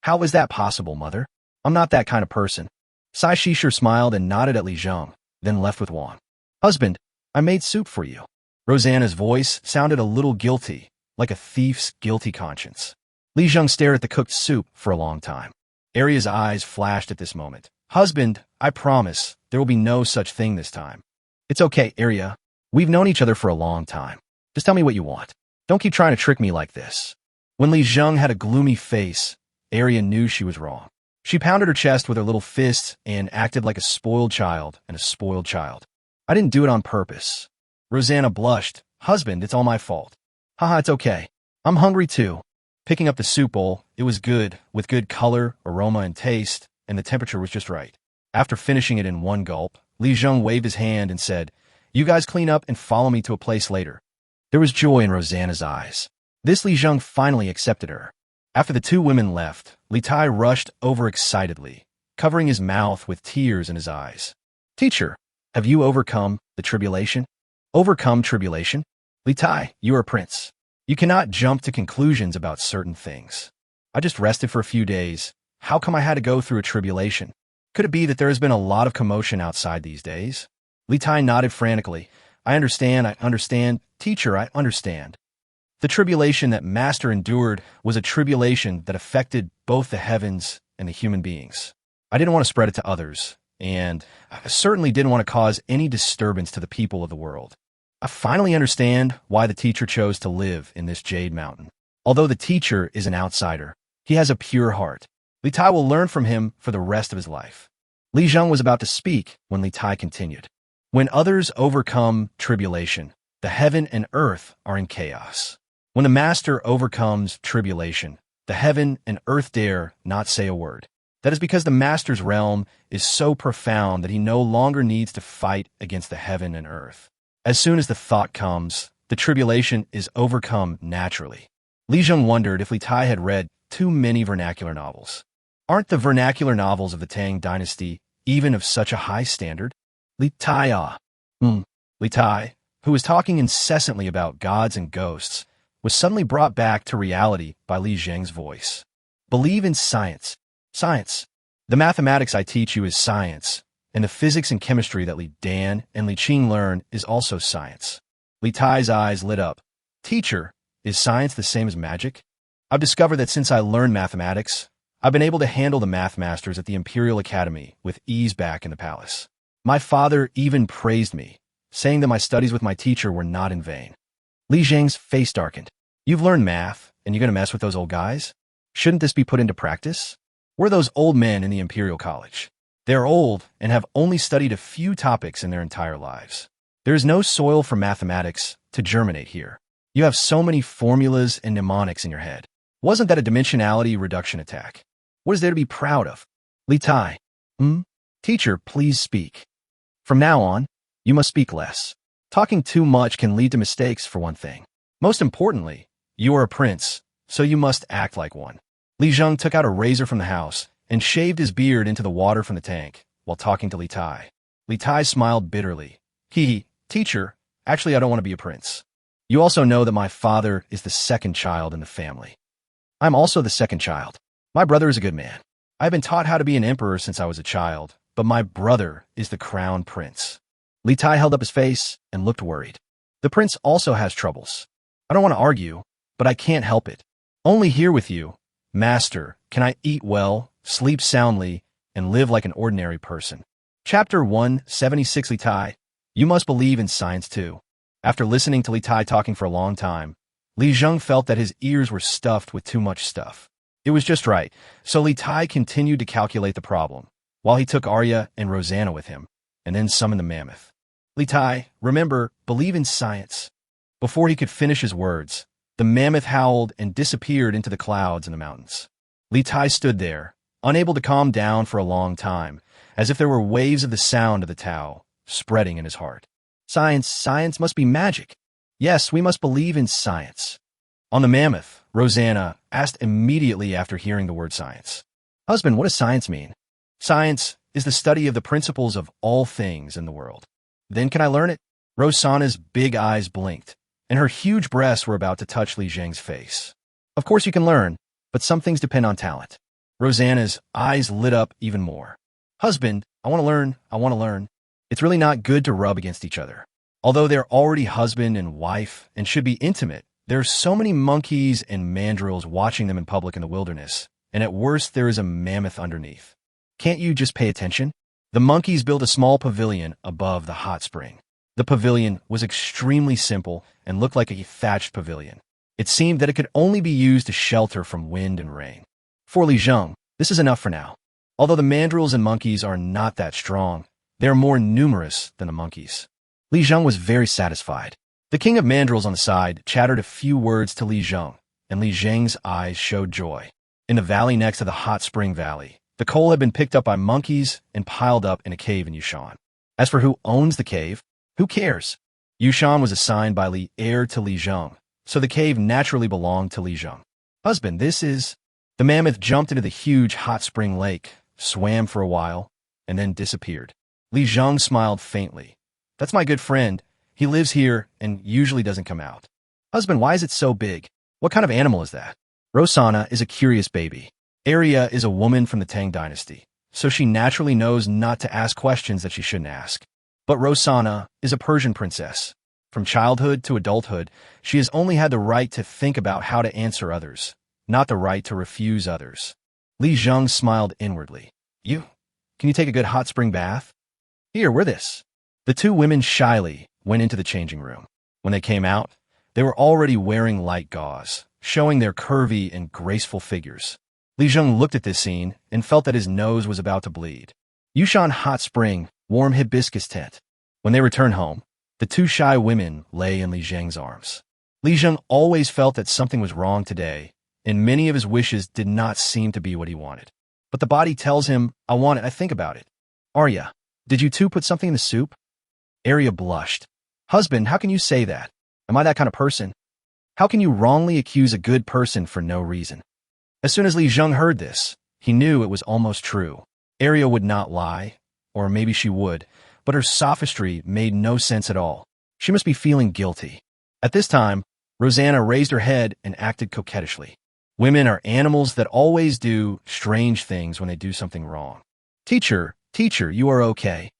How was that possible, Mother? I'm not that kind of person. Sai Shisher smiled and nodded at Li Zheng, then left with Wang. Husband, I made soup for you. Rosanna's voice sounded a little guilty, like a thief's guilty conscience. Li Zheng stared at the cooked soup for a long time. Arya's eyes flashed at this moment. Husband, I promise, there will be no such thing this time. It's okay, Arya. We've known each other for a long time. Just tell me what you want. Don't keep trying to trick me like this. When Li Zheng had a gloomy face, Arya knew she was wrong. She pounded her chest with her little fists and acted like a spoiled child and a spoiled child. I didn't do it on purpose. Rosanna blushed. Husband, it's all my fault. Haha, it's okay. I'm hungry too. Picking up the soup bowl, it was good, with good color, aroma, and taste, and the temperature was just right. After finishing it in one gulp, Li Zheng waved his hand and said, "You guys clean up and follow me to a place later." There was joy in Rosanna's eyes. This Li Zheng finally accepted her. After the two women left, Li Tai rushed over excitedly, covering his mouth with tears in his eyes. "Teacher, have you overcome the tribulation?" "Overcome tribulation? Li Tai, you are a prince. You cannot jump to conclusions about certain things. I just rested for a few days. How come I had to go through a tribulation? Could it be that there has been a lot of commotion outside these days?" Li Tai nodded frantically. I understand. Teacher, I understand. The tribulation that Master endured was a tribulation that affected both the heavens and the human beings. I didn't want to spread it to others, and I certainly didn't want to cause any disturbance to the people of the world. I finally understand why the teacher chose to live in this Jade Mountain. Although the teacher is an outsider, he has a pure heart. Li Tai will learn from him for the rest of his life. Li Zheng was about to speak when Li Tai continued. When others overcome tribulation, the heaven and earth are in chaos. When the Master overcomes tribulation, the heaven and earth dare not say a word. That is because the Master's realm is so profound that he no longer needs to fight against the heaven and earth. As soon as the thought comes, the tribulation is overcome naturally. Li Zheng wondered if Li Tai had read too many vernacular novels. Aren't the vernacular novels of the Tang dynasty even of such a high standard? Li Tai, Li Tai, who was talking incessantly about gods and ghosts, was suddenly brought back to reality by Li Zheng's voice. Believe in science. Science. The mathematics I teach you is science, and the physics and chemistry that Li Dan and Li Qing learn is also science. Li Tai's eyes lit up. Teacher, is science the same as magic? I've discovered that since I learned mathematics, I've been able to handle the math masters at the Imperial Academy with ease back in the palace. My father even praised me, saying that my studies with my teacher were not in vain. Li Zheng's face darkened. You've learned math, and you're going to mess with those old guys? Shouldn't this be put into practice? We're those old men in the Imperial College. They're old and have only studied a few topics in their entire lives. There is no soil for mathematics to germinate here. You have so many formulas and mnemonics in your head. Wasn't that a dimensionality reduction attack? What is there to be proud of? Li Tai. Teacher, please speak. From now on, you must speak less. Talking too much can lead to mistakes, for one thing. Most importantly, you are a prince, so you must act like one. Li Zheng took out a razor from the house and shaved his beard into the water from the tank while talking to Li Tai. Li Tai smiled bitterly. Teacher, actually I don't want to be a prince. You also know that my father is the second child in the family. I'm also the second child. My brother is a good man. I've been taught how to be an emperor since I was a child, but my brother is the crown prince. Li Tai held up his face and looked worried. The prince also has troubles. I don't want to argue, but I can't help it. Only here with you, Master, can I eat well, sleep soundly, and live like an ordinary person. Chapter 176. Li Tai, you must believe in science too. After listening to Li Tai talking for a long time, Li Zheng felt that his ears were stuffed with too much stuff. It was just right, so Li Tai continued to calculate the problem, while he took Arya and Rosanna with him, and then summoned the mammoth. Li Tai, remember, believe in science. Before he could finish his words, the mammoth howled and disappeared into the clouds in the mountains. Li Tai stood there, unable to calm down for a long time, as if there were waves of the sound of the Tao spreading in his heart. Science must be magic. Yes, we must believe in science. On the mammoth, Rosanna asked immediately after hearing the word science. Husband, what does science mean? Science is the study of the principles of all things in the world. Then can I learn it? Rosanna's big eyes blinked, and her huge breasts were about to touch Li Zheng's face. Of course you can learn, but some things depend on talent. Rosanna's eyes lit up even more. Husband, I want to learn. It's really not good to rub against each other. Although they're already husband and wife and should be intimate, there are so many monkeys and mandrills watching them in public in the wilderness, and at worst there is a mammoth underneath. Can't you just pay attention? The monkeys built a small pavilion above the hot spring. The pavilion was extremely simple and looked like a thatched pavilion. It seemed that it could only be used to shelter from wind and rain. For Li Zheng, this is enough for now. Although the mandrills and monkeys are not that strong, they are more numerous than the monkeys. Li Zheng was very satisfied. The king of mandrills on the side chattered a few words to Li Zheng, and Li Zheng's eyes showed joy. In the valley next to the hot spring valley, the coal had been picked up by monkeys and piled up in a cave in Yushan. As for who owns the cave, who cares? Yushan was assigned by Li heir to Li Zheng, so the cave naturally belonged to Li Zheng. Husband, this is... The mammoth jumped into the huge hot spring lake, swam for a while, and then disappeared. Li Zheng smiled faintly. That's my good friend. He lives here and usually doesn't come out. Husband, why is it so big? What kind of animal is that? Rosanna is a curious baby. Arya is a woman from the Tang dynasty, so she naturally knows not to ask questions that she shouldn't ask. But Rosanna is a Persian princess. From childhood to adulthood, she has only had the right to think about how to answer others, not the right to refuse others. Li Zheng smiled inwardly. Can you take a good hot spring bath? Here, wear this. The two women shyly went into the changing room. When they came out, they were already wearing light gauze, showing their curvy and graceful figures. Li Zheng looked at this scene and felt that his nose was about to bleed. Yushan Hot Spring, warm hibiscus tent. When they returned home, the two shy women lay in Li Zheng's arms. Li Zheng always felt that something was wrong today, and many of his wishes did not seem to be what he wanted. But the body tells him, I want it, I think about it. Arya, did you two put something in the soup? Arya blushed. Husband, how can you say that? Am I that kind of person? How can you wrongly accuse a good person for no reason? As soon as Li Zheng heard this, he knew it was almost true. Arya would not lie, or maybe she would, but her sophistry made no sense at all. She must be feeling guilty. At this time, Rosanna raised her head and acted coquettishly. Women are animals that always do strange things when they do something wrong. Teacher, you are okay.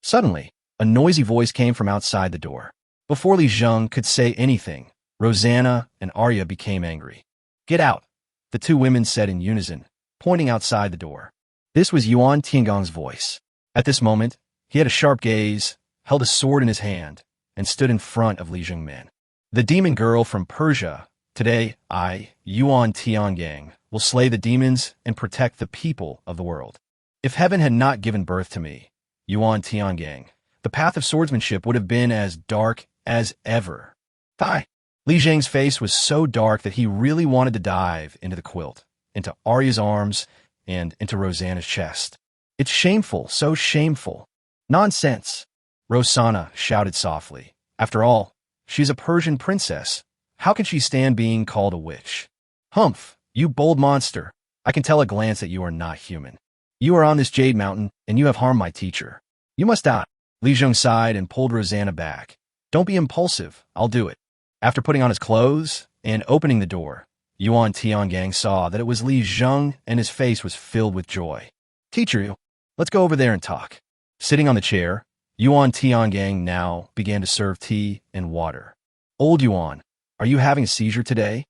Suddenly, a noisy voice came from outside the door. Before Li Zheng could say anything, Rosanna and Arya became angry. Get out, the two women said in unison, pointing outside the door. This was Yuan Tiangong's voice. At this moment, he had a sharp gaze, held a sword in his hand, and stood in front of Li Zhengmin. The demon girl from Persia. Today, I, Yuan Tiangang, will slay the demons and protect the people of the world. If heaven had not given birth to me, Yuan Tiangang, the path of swordsmanship would have been as dark as ever. Thai. Li Zheng's face was so dark that he really wanted to dive into the quilt, into Arya's arms, and into Rosanna's chest. It's shameful, so shameful. Nonsense. Rosanna shouted softly. After all, she's a Persian princess. How can she stand being called a witch? Humph, you bold monster. I can tell at a glance that you are not human. You are on this jade mountain, and you have harmed my teacher. You must die. Li Zheng sighed and pulled Rosanna back. Don't be impulsive. I'll do it. After putting on his clothes and opening the door, Yuan Tiangang saw that it was Li Zheng, and his face was filled with joy. Teacher, let's go over there and talk. Sitting on the chair, Yuan Tiangang now began to serve tea and water. Old Yuan, are you having a seizure today?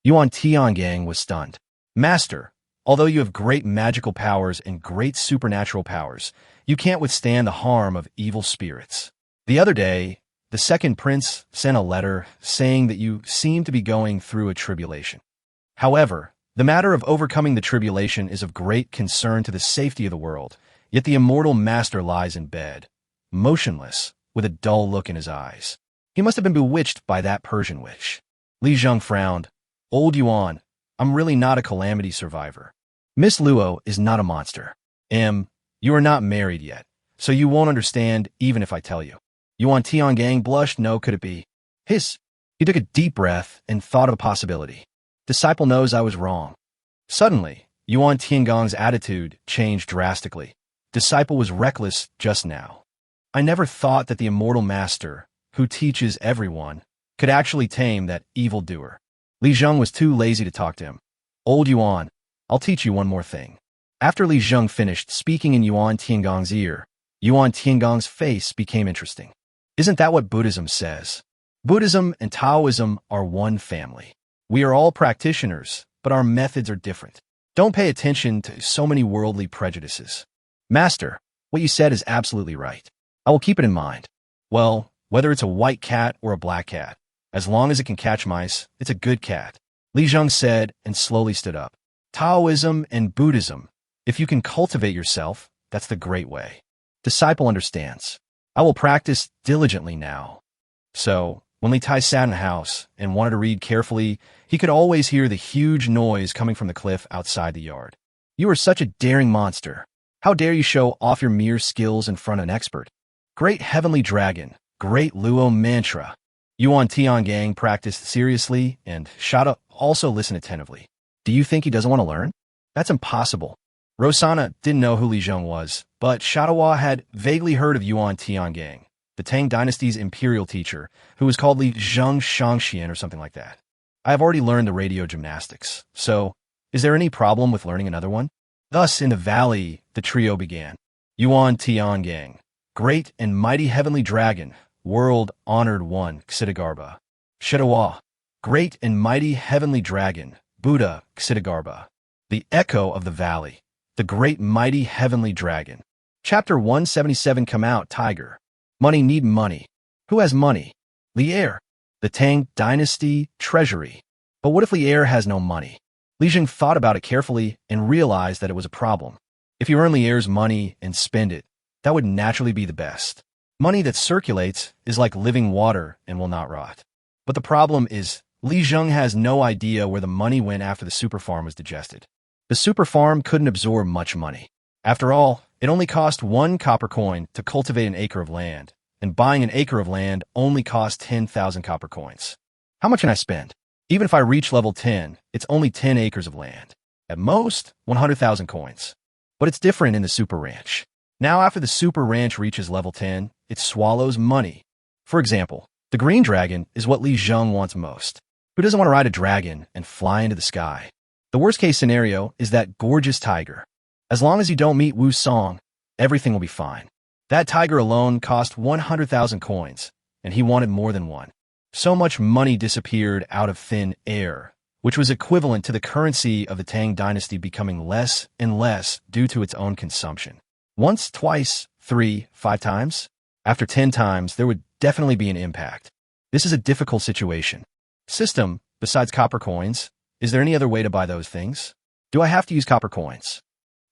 Yuan Tiangang was stunned. Master, although you have great magical powers and great supernatural powers, you can't withstand the harm of evil spirits. The other day, the second prince sent a letter saying that you seem to be going through a tribulation. However, the matter of overcoming the tribulation is of great concern to the safety of the world, yet the immortal master lies in bed, motionless, with a dull look in his eyes. He must have been bewitched by that Persian witch. Li Zheng frowned. Old Yuan, I'm really not a calamity survivor. Miss Luo is not a monster. You are not married yet, so you won't understand even if I tell you. Yuan Tiangang blushed. No, could it be? He took a deep breath and thought of a possibility. Disciple knows I was wrong. Suddenly, Yuan Tiangong's attitude changed drastically. Disciple was reckless just now. I never thought that the immortal master, who teaches everyone, could actually tame that evildoer. Li Zheng was too lazy to talk to him. Old Yuan, I'll teach you one more thing. After Li Zheng finished speaking in Yuan Tiangong's ear, Yuan Tiangong's face became interesting. Isn't that what Buddhism says? Buddhism and Taoism are one family. We are all practitioners, but our methods are different. Don't pay attention to so many worldly prejudices. Master, what you said is absolutely right. I will keep it in mind. Well, whether it's a white cat or a black cat, as long as it can catch mice, it's a good cat. Li Zheng said and slowly stood up. Taoism and Buddhism. If you can cultivate yourself, that's the great way. Disciple understands. I will practice diligently now. So, when Li Tai sat in the house and wanted to read carefully, he could always hear the huge noise coming from the cliff outside the yard. You are such a daring monster. How dare you show off your mere skills in front of an expert? Great heavenly dragon, great Luo mantra. Yuan Tiangang practiced seriously, and Shada also listened attentively. Do you think he doesn't want to learn? That's impossible. Rosanna didn't know who Li Zheng was, but Shadawa had vaguely heard of Yuan Tiangang, the Tang dynasty's imperial teacher, who was called Li Zheng Shangxian or something like that. I have already learned the radio gymnastics, so is there any problem with learning another one? Thus, in the valley, the trio began. Yuan Tiangang, great and mighty heavenly dragon, world-honored one, Xidagarba. Shadawa, great and mighty heavenly dragon, Buddha, Xidagarba. The echo of the valley, the great mighty heavenly dragon. Chapter 177 Come out, Tiger. Money need money. Who has money? Li Er. The Tang dynasty treasury. But what if Li Er has no money? Li Zheng thought about it carefully and realized that it was a problem. If you earn Li Er's money and spend it, that would naturally be the best. Money that circulates is like living water and will not rot. But the problem is, Li Zheng has no idea where the money went after the super farm was digested. The super farm couldn't absorb much money. After all, it only cost 1 copper coin to cultivate an acre of land, and buying an acre of land only cost 10,000 copper coins. How much can I spend? Even if I reach level 10, it's only 10 acres of land. At most, 100,000 coins. But it's different in the super ranch. Now after the super ranch reaches level 10, it swallows money. For example, the green dragon is what Li Zheng wants most. Who doesn't want to ride a dragon and fly into the sky? The worst case scenario is that gorgeous tiger. As long as you don't meet Wu Song, everything will be fine. That tiger alone cost 100,000 coins, and he wanted more than one. So much money disappeared out of thin air, which was equivalent to the currency of the Tang dynasty becoming less and less due to its own consumption. Once, twice, 3, 5 times? After 10 times, there would definitely be an impact. This is a difficult situation. System, besides copper coins, is there any other way to buy those things? Do I have to use copper coins?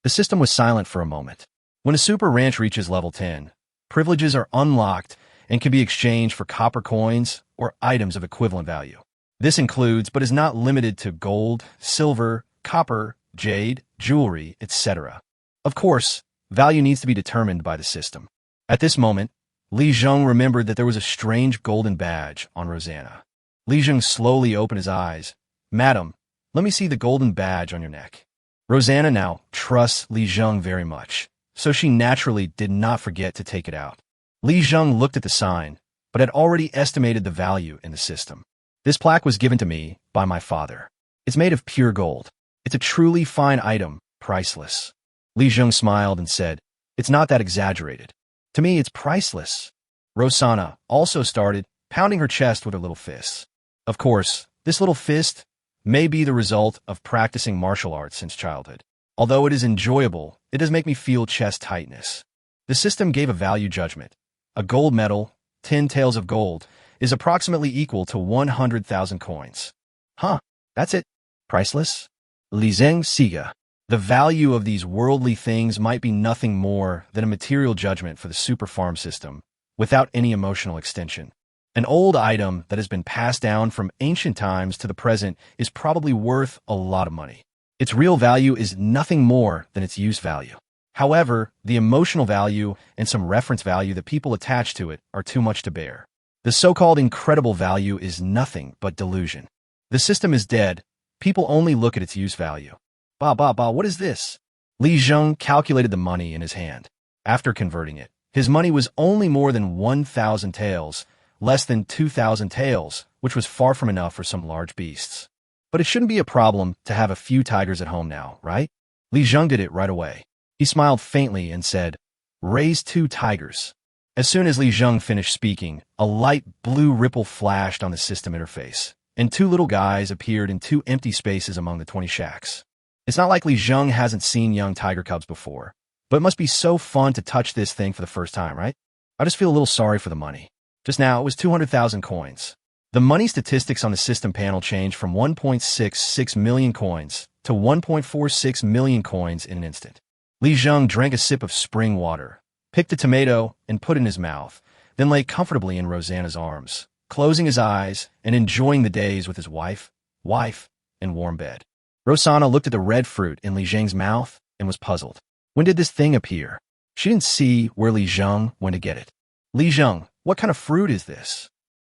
The system was silent for a moment. When a super ranch reaches level 10, privileges are unlocked and can be exchanged for copper coins or items of equivalent value. This includes, but is not limited to gold, silver, copper, jade, jewelry, etc. Of course, value needs to be determined by the system. At this moment, Li Zheng remembered that there was a strange golden badge on Rosanna. Li Zheng slowly opened his eyes. Madam, let me see the golden badge on your neck. Rosanna now trusts Li Zheng very much, so she naturally did not forget to take it out. Li Zheng looked at the sign, but had already estimated the value in the system. This plaque was given to me by my father. It's made of pure gold. It's a truly fine item, priceless. Li Zheng smiled and said, it's not that exaggerated. To me, it's priceless. Rosanna also started pounding her chest with her little fists. Of course, this little fist may be the result of practicing martial arts since childhood. Although it is enjoyable, it does make me feel chest tightness. The system gave a value judgment. A gold medal, 10 taels of gold, is approximately equal to 100,000 coins. Huh, that's it. Priceless? Li Zheng Siga. The value of these worldly things might be nothing more than a material judgment for the super farm system, without any emotional extension. An old item that has been passed down from ancient times to the present is probably worth a lot of money. Its real value is nothing more than its use value. However, the emotional value and some reference value that people attach to it are too much to bear. The so-called incredible value is nothing but delusion. The system is dead. People only look at its use value. What is this? Li Zheng calculated the money in his hand. After converting it, his money was only more than 1,000 taels, less than 2,000 taels, which was far from enough for some large beasts. But it shouldn't be a problem to have a few tigers at home now, right? Li Zheng did it right away. He smiled faintly and said, raise 2 tigers. As soon as Li Zheng finished speaking, a light blue ripple flashed on the system interface, and 2 little guys appeared in 2 empty spaces among the 20 shacks. It's not like Li Zheng hasn't seen young tiger cubs before, but it must be so fun to touch this thing for the first time, right? I just feel a little sorry for the money. Just now, it was 200,000 coins. The money statistics on the system panel changed from 1.66 million coins to 1.46 million coins in an instant. Li Zheng drank a sip of spring water, picked a tomato, and put it in his mouth, then lay comfortably in Rosanna's arms, closing his eyes and enjoying the days with his wife, and warm bed. Rosanna looked at the red fruit in Li Zheng's mouth and was puzzled. When did this thing appear? She didn't see where Li Zheng went to get it. Li Zheng, what kind of fruit is this?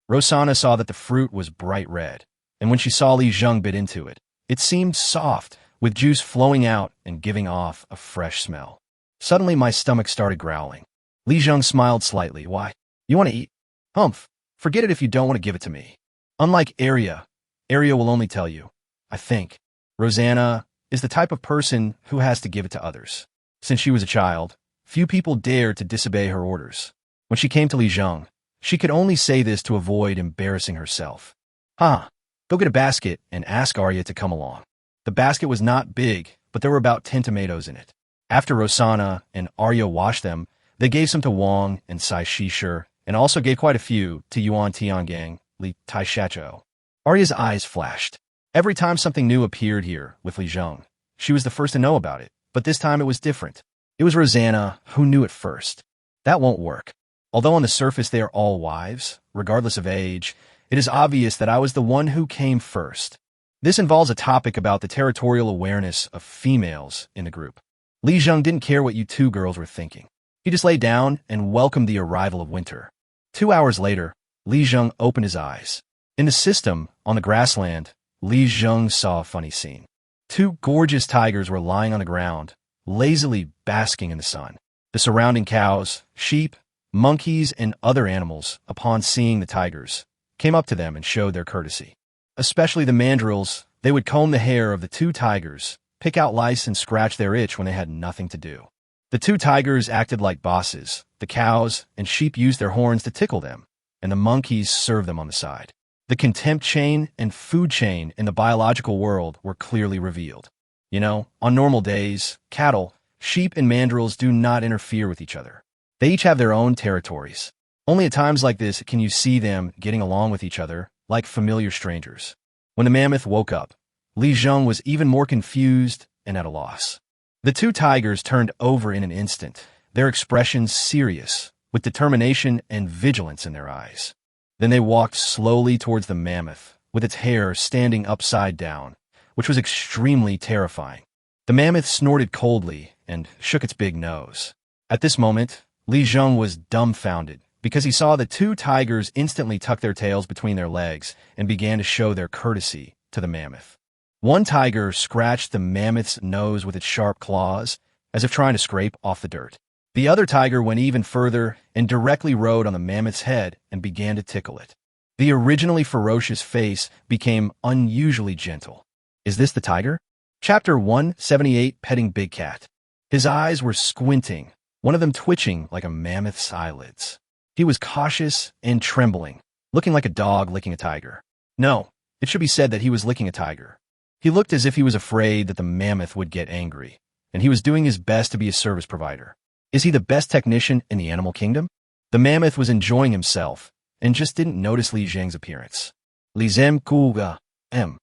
Rosanna saw that the fruit was bright red, and when she saw Li Zheng bit into it, it seemed soft, with juice flowing out and giving off a fresh smell. Suddenly my stomach started growling. Li Zheng smiled slightly. Why? You want to eat? Humph. Forget it if you don't want to give it to me. Unlike Arya will only tell you, I think. Rosanna is the type of person who has to give it to others. Since she was a child, few people dared to disobey her orders. When she came to Li Zheng, she could only say this to avoid embarrassing herself. Go get a basket and ask Arya to come along. The basket was not big, but there were about 10 tomatoes in it. After Rosanna and Arya washed them, they gave some to Wang and Sai Shishir, and also gave quite a few to Yuan Tiangang, Li Taishacho. Arya's eyes flashed. Every time something new appeared here with Li Zheng, she was the first to know about it, but this time it was different. It was Rosanna who knew it first. That won't work. Although on the surface they are all wives, regardless of age, it is obvious that I was the one who came first. This involves a topic about the territorial awareness of females in the group. Li Zheng didn't care what you two girls were thinking. He just lay down and welcomed the arrival of winter. 2 hours later, Li Zheng opened his eyes. In the system, on the grassland, Li Zheng saw a funny scene. 2 gorgeous tigers were lying on the ground, lazily basking in the sun. The surrounding cows, sheep, monkeys, and other animals, upon seeing the tigers, came up to them and showed their courtesy. Especially the mandrills, they would comb the hair of the 2 tigers, pick out lice and scratch their itch when they had nothing to do. The 2 tigers acted like bosses. The cows and sheep used their horns to tickle them, and the monkeys served them on the side. The contempt chain and food chain in the biological world were clearly revealed. On normal days, cattle, sheep, and mandrills do not interfere with each other. They each have their own territories. Only at times like this can you see them getting along with each other, like familiar strangers. When the mammoth woke up, Li Zheng was even more confused and at a loss. The 2 tigers turned over in an instant, their expressions serious, with determination and vigilance in their eyes. Then they walked slowly towards the mammoth, with its hair standing upside down, which was extremely terrifying. The mammoth snorted coldly and shook its big nose. At this moment, Li Zheng was dumbfounded, because he saw the 2 tigers instantly tuck their tails between their legs and began to show their courtesy to the mammoth. One tiger scratched the mammoth's nose with its sharp claws, as if trying to scrape off the dirt. The other tiger went even further and directly rode on the mammoth's head and began to tickle it. The originally ferocious face became unusually gentle. Is this the tiger? Chapter 178, Petting Big Cat. His eyes were squinting, one of them twitching like a mammoth's eyelids. He was cautious and trembling, looking like a dog licking a tiger. No, it should be said that he was licking a tiger. He looked as if he was afraid that the mammoth would get angry, and he was doing his best to be a service provider. Is he the best technician in the animal kingdom? The mammoth was enjoying himself, and just didn't notice Li Zheng's appearance. Li Zhem Kuga M.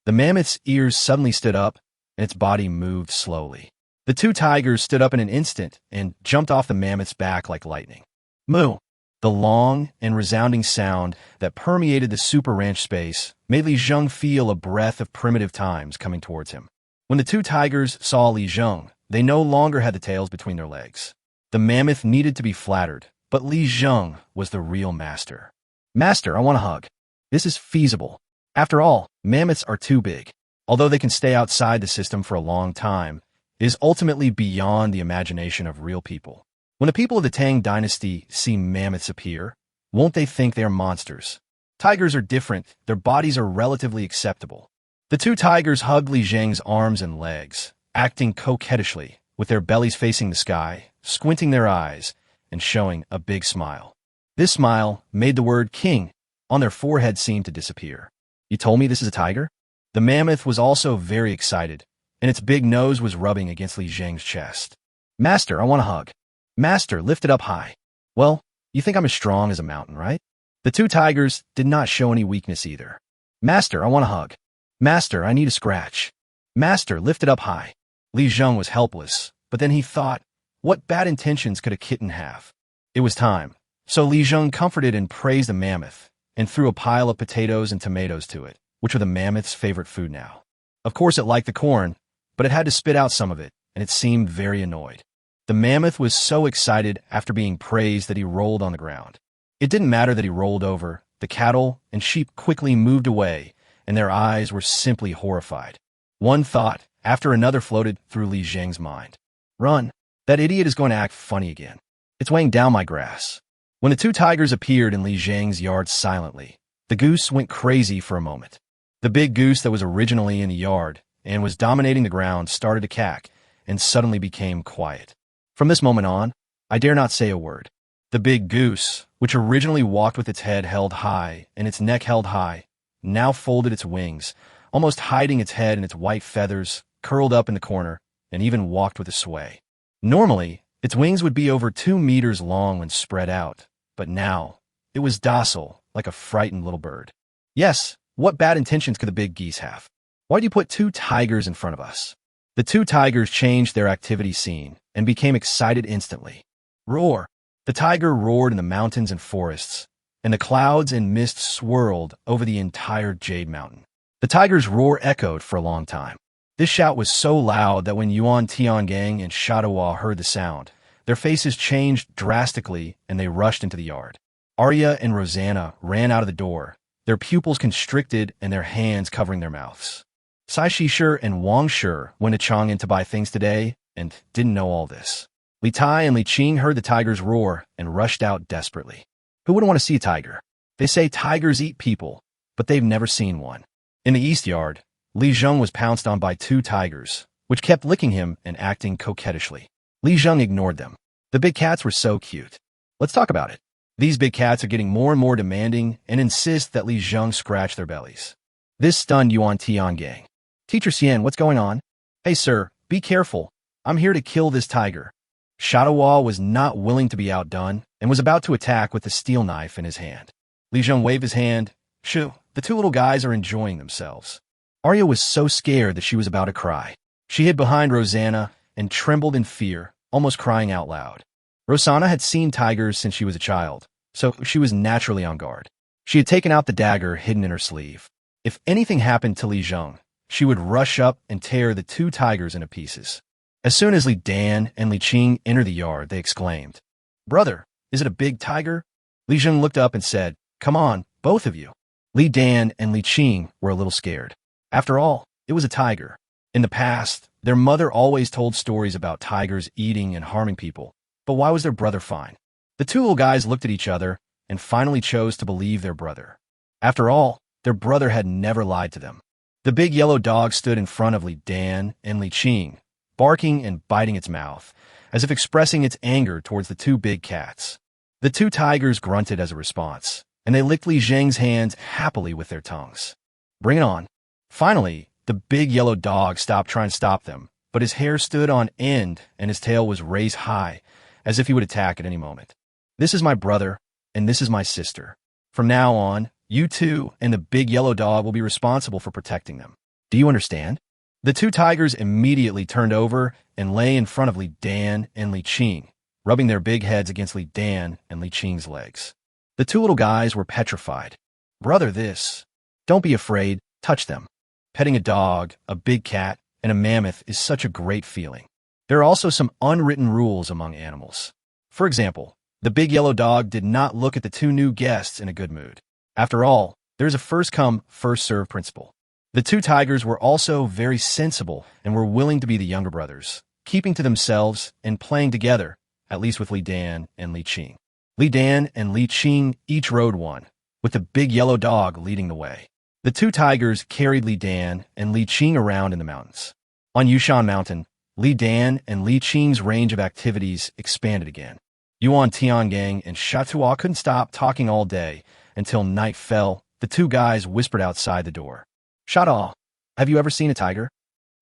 The mammoth's ears suddenly stood up, and its body moved slowly. The 2 tigers stood up in an instant and jumped off the mammoth's back like lightning. Moo! The long and resounding sound that permeated the super ranch space made Li Zheng feel a breath of primitive times coming towards him. When the 2 tigers saw Li Zheng, they no longer had the tails between their legs. The mammoth needed to be flattered, but Li Zheng was the real master. Master, I want a hug. This is feasible. After all, mammoths are too big. Although they can stay outside the system for a long time, it is ultimately beyond the imagination of real people. When the people of the Tang dynasty see mammoths appear, won't they think they are monsters? Tigers are different. Their bodies are relatively acceptable. The 2 tigers hugged Li Zheng's arms and legs, acting coquettishly, with their bellies facing the sky, squinting their eyes, and showing a big smile. This smile made the word king on their forehead seem to disappear. You told me this is a tiger? The mammoth was also very excited, and its big nose was rubbing against Li Zheng's chest. Master, I want a hug. Master, lift it up high. Well, you think I'm as strong as a mountain, right? The 2 tigers did not show any weakness either. Master, I want a hug. Master, I need a scratch. Master, lift it up high. Li Zheng was helpless, But then he thought, what bad intentions could a kitten have? It was time. So Li Zheng comforted and praised the mammoth, and threw a pile of potatoes and tomatoes to it, which were the mammoth's favorite food now. Of course it liked the corn, but it had to spit out some of it, and it seemed very annoyed. The mammoth was so excited after being praised that he rolled on the ground. It didn't matter that he rolled over. The cattle and sheep quickly moved away, and their eyes were simply horrified. One thought after another floated through Li Zheng's mind. Run! That idiot is going to act funny again. It's weighing down my grass. When the two tigers appeared in Li Zheng's yard silently, the goose went crazy for a moment. The big goose that was originally in the yard and was dominating the ground started to cack and suddenly became quiet. From this moment on, I dare not say a word. The big goose, which originally walked with its head held high and its neck held high, now folded its wings, almost hiding its head and its white feathers, curled up in the corner, and even walked with a sway. Normally, its wings would be over 2 meters long when spread out, but now it was docile, like a frightened little bird. Yes, what bad intentions could the big geese have? Why do you put 2 tigers in front of us? The 2 tigers changed their activity scene and became excited instantly. Roar! The tiger roared in the mountains and forests, and the clouds and mist swirled over the entire Jade Mountain. The tiger's roar echoed for a long time. This shout was so loud that when Yuan Tiangang and Shadowhua heard the sound, their faces changed drastically and they rushed into the yard. Arya and Rosanna ran out of the door, their pupils constricted and their hands covering their mouths. Sai Shishir and Wang Shi went to Chang'an to buy things today and didn't know all this. Li Tai and Li Qing heard the tiger's roar and rushed out desperately. Who wouldn't want to see a tiger? They say tigers eat people, but they've never seen one. In the east yard, Li Zheng was pounced on by 2 tigers, which kept licking him and acting coquettishly. Li Zheng ignored them. The big cats were so cute. Let's talk about it. These big cats are getting more and more demanding and insist that Li Zheng scratch their bellies. This stunned Yuan Tiangang. Teacher Xian, what's going on? Hey sir, be careful. I'm here to kill this tiger. Shadowhua was not willing to be outdone and was about to attack with the steel knife in his hand. Li Zheng waved his hand. Shoo, the 2 little guys are enjoying themselves. Arya was so scared that she was about to cry. She hid behind Rosanna and trembled in fear, almost crying out loud. Rosanna had seen tigers since she was a child, so she was naturally on guard. She had taken out the dagger hidden in her sleeve. If anything happened to Li Zheng, she would rush up and tear the 2 tigers into pieces. As soon as Li Dan and Li Qing entered the yard, they exclaimed, Brother, is it a big tiger? Li Zheng looked up and said, Come on, both of you. Li Dan and Li Qing were a little scared. After all, it was a tiger. In the past, their mother always told stories about tigers eating and harming people. But why was their brother fine? The 2 little guys looked at each other and finally chose to believe their brother. After all, their brother had never lied to them. The big yellow dog stood in front of Li Dan and Li Qing, barking and biting its mouth, as if expressing its anger towards the 2 big cats. The 2 tigers grunted as a response, and they licked Li Zheng's hands happily with their tongues. Bring it on. Finally, the big yellow dog stopped trying to stop them, but his hair stood on end and his tail was raised high, as if he would attack at any moment. This is my brother, and this is my sister. From now on, you 2 and the big yellow dog will be responsible for protecting them. Do you understand? The 2 tigers immediately turned over and lay in front of Li Dan and Li Qing, rubbing their big heads against Li Dan and Li Qing's legs. The 2 little guys were petrified. Brother, this. Don't be afraid. Touch them. Petting a dog, a big cat, and a mammoth is such a great feeling. There are also some unwritten rules among animals. For example, the big yellow dog did not look at the 2 new guests in a good mood. After all, there's a first-come, first-served principle. The 2 tigers were also very sensible and were willing to be the younger brothers, keeping to themselves and playing together, at least with Li Dan and Li Qing. Li Dan and Li Qing each rode one, with the big yellow dog leading the way. The 2 tigers carried Li Dan and Li Qing around in the mountains. On Yushan Mountain, Li Dan and Li Qing's range of activities expanded again. Yuan Tiangang and Shadowhua couldn't stop talking all day until night fell. The 2 guys whispered outside the door. Shadowhua, have you ever seen a tiger?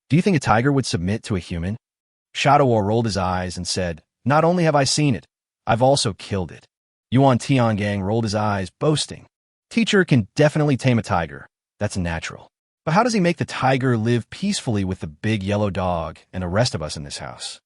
Do you think a tiger would submit to a human? Shadowhua rolled his eyes and said, Not only have I seen it, I've also killed it. Yuan Tiangang rolled his eyes, boasting. Teacher can definitely tame a tiger. That's natural. But how does he make the tiger live peacefully with the big yellow dog and the rest of us in this house?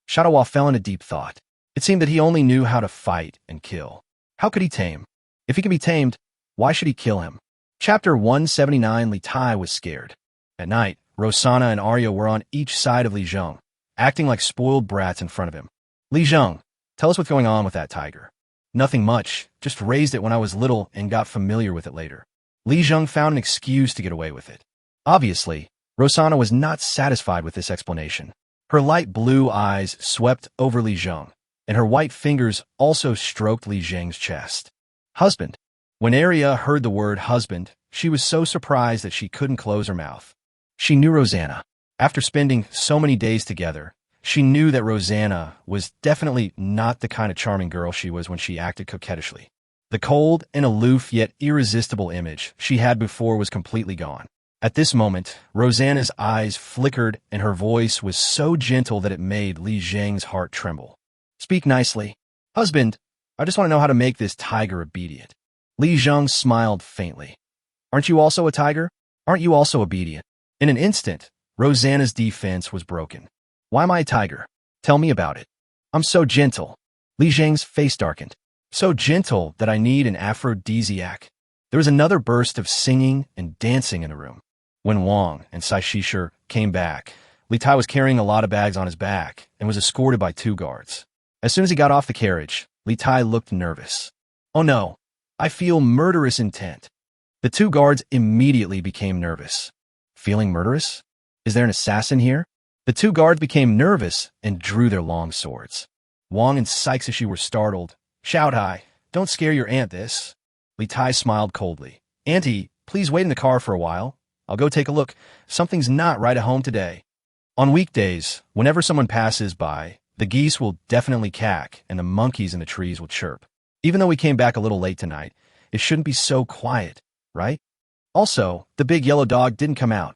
Shadowwa fell into deep thought. It seemed that he only knew how to fight and kill. How could he tame? If he can be tamed, why should he kill him? Chapter 179. Li Tai was scared. At night, Rosanna and Arya were on each side of Li Zheng, acting like spoiled brats in front of him. Li Zheng, tell us what's going on with that tiger. Nothing much, just raised it when I was little and got familiar with it later. Li Zheng found an excuse to get away with it. Obviously, Rosanna was not satisfied with this explanation. Her light blue eyes swept over Li Zheng, and her white fingers also stroked Li Zheng's chest. Husband. When Arya heard the word husband, she was so surprised that she couldn't close her mouth. She knew Rosanna. After spending so many days together, she knew that Rosanna was definitely not the kind of charming girl she was when she acted coquettishly. The cold and aloof yet irresistible image she had before was completely gone. At this moment, Rosanna's eyes flickered and her voice was so gentle that it made Li Zheng's heart tremble. Speak nicely. Husband, I just want to know how to make this tiger obedient. Li Zheng smiled faintly. Aren't you also a tiger? Aren't you also obedient? In an instant, Rosanna's defense was broken. Why am I a tiger? Tell me about it. I'm so gentle. Li Zheng's face darkened. So gentle that I need an aphrodisiac. There was another burst of singing and dancing in the room. When Wang and Sai Shisher came back, Li Tai was carrying a lot of bags on his back and was escorted by 2 guards. As soon as he got off the carriage, Li Tai looked nervous. Oh no, I feel murderous intent. The 2 guards immediately became nervous. Feeling murderous? Is there an assassin here? The 2 guards became nervous and drew their long swords. Wang and Sai Shisher were startled. Shout high, don't scare your aunt this. Li Tai smiled coldly. Auntie, please wait in the car for a while. I'll go take a look. Something's not right at home today. On weekdays, whenever someone passes by, the geese will definitely cack and the monkeys in the trees will chirp. Even though we came back a little late tonight, it shouldn't be so quiet, right? Also, the big yellow dog didn't come out.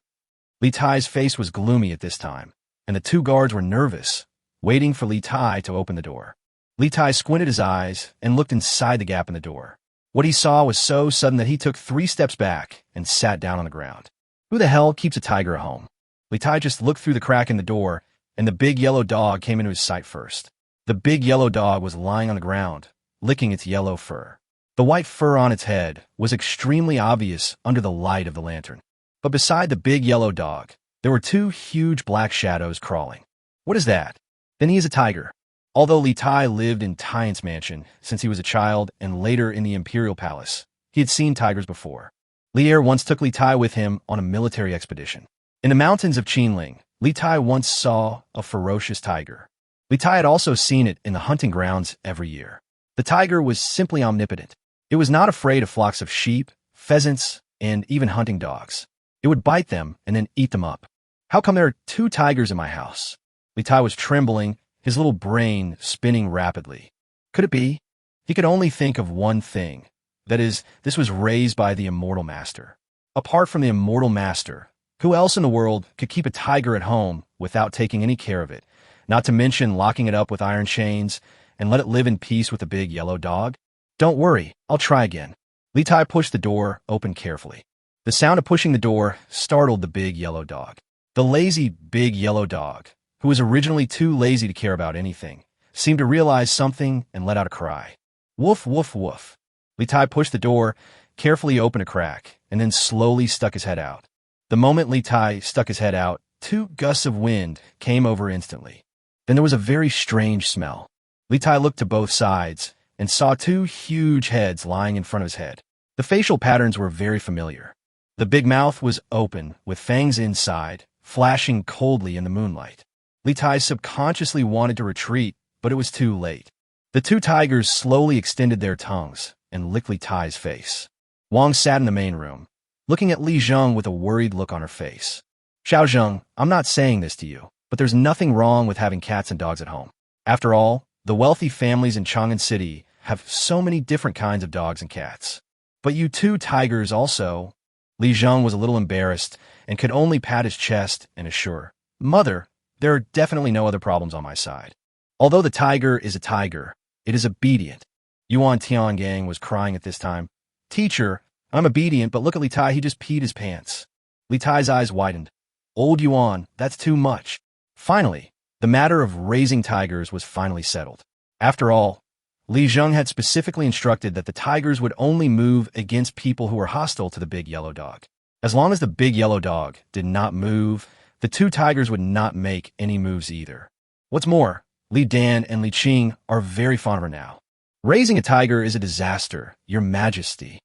Li Tai's face was gloomy at this time, and the 2 guards were nervous, waiting for Li Tai to open the door. Li Tai squinted his eyes and looked inside the gap in the door. What he saw was so sudden that he took 3 steps back and sat down on the ground. Who the hell keeps a tiger at home? Li Tai just looked through the crack in the door, and the big yellow dog came into his sight first. The big yellow dog was lying on the ground, licking its yellow fur. The white fur on its head was extremely obvious under the light of the lantern. But beside the big yellow dog, there were 2 huge black shadows crawling. What is that? Then he is a tiger. Although Li Tai lived in Taiyan's mansion since he was a child and later in the Imperial Palace, he had seen tigers before. Li Er once took Li Tai with him on a military expedition. In the mountains of Qingling, Li Tai once saw a ferocious tiger. Li Tai had also seen it in the hunting grounds every year. The tiger was simply omnipotent. It was not afraid of flocks of sheep, pheasants, and even hunting dogs. It would bite them and then eat them up. How come there are 2 tigers in my house? Li Tai was trembling, his little brain spinning rapidly. Could it be? He could only think of one thing. That is, this was raised by the immortal master. Apart from the immortal master, who else in the world could keep a tiger at home without taking any care of it, not to mention locking it up with iron chains and let it live in peace with a big yellow dog? Don't worry, I'll try again. Li Tai pushed the door open carefully. The sound of pushing the door startled the big yellow dog. The lazy big yellow dog, who was originally too lazy to care about anything, seemed to realize something and let out a cry. Woof, woof, woof. Li Tai pushed the door, carefully opened a crack, and then slowly stuck his head out. The moment Li Tai stuck his head out, 2 gusts of wind came over instantly. Then there was a very strange smell. Li Tai looked to both sides and saw 2 huge heads lying in front of his head. The facial patterns were very familiar. The big mouth was open, with fangs inside, flashing coldly in the moonlight. Li Tai subconsciously wanted to retreat, but it was too late. The 2 tigers slowly extended their tongues and licked Li Tai's face. Wang sat in the main room, looking at Li Zheng with a worried look on her face. Xiao Zheng, I'm not saying this to you, but there's nothing wrong with having cats and dogs at home. After all, the wealthy families in Chang'an City have so many different kinds of dogs and cats. But you 2 tigers also... Li Zheng was a little embarrassed and could only pat his chest and assure, Mother, there are definitely no other problems on my side. Although the tiger is a tiger, it is obedient. Yuan Tiangang was crying at this time. Teacher, I'm obedient, but look at Li Tai, he just peed his pants. Li Tai's eyes widened. Old Yuan, that's too much. Finally, The matter of raising tigers was finally settled. After all, Li Zheng had specifically instructed that the tigers would only move against people who were hostile to the big yellow dog. As long as the big yellow dog did not move, the two tigers would not make any moves either. What's more, Li Dan and Li Qing are very fond of her now. Raising a tiger is a disaster, Your Majesty.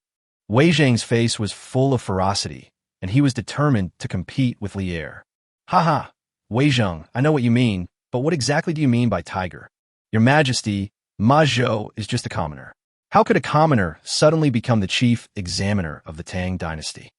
Wei Zhang's face was full of ferocity, and he was determined to compete with Li Er. Haha, Wei Zhang, I know what you mean, but what exactly do you mean by tiger? Your Majesty, Ma Zhou is just a commoner. How could a commoner suddenly become the chief examiner of the Tang dynasty?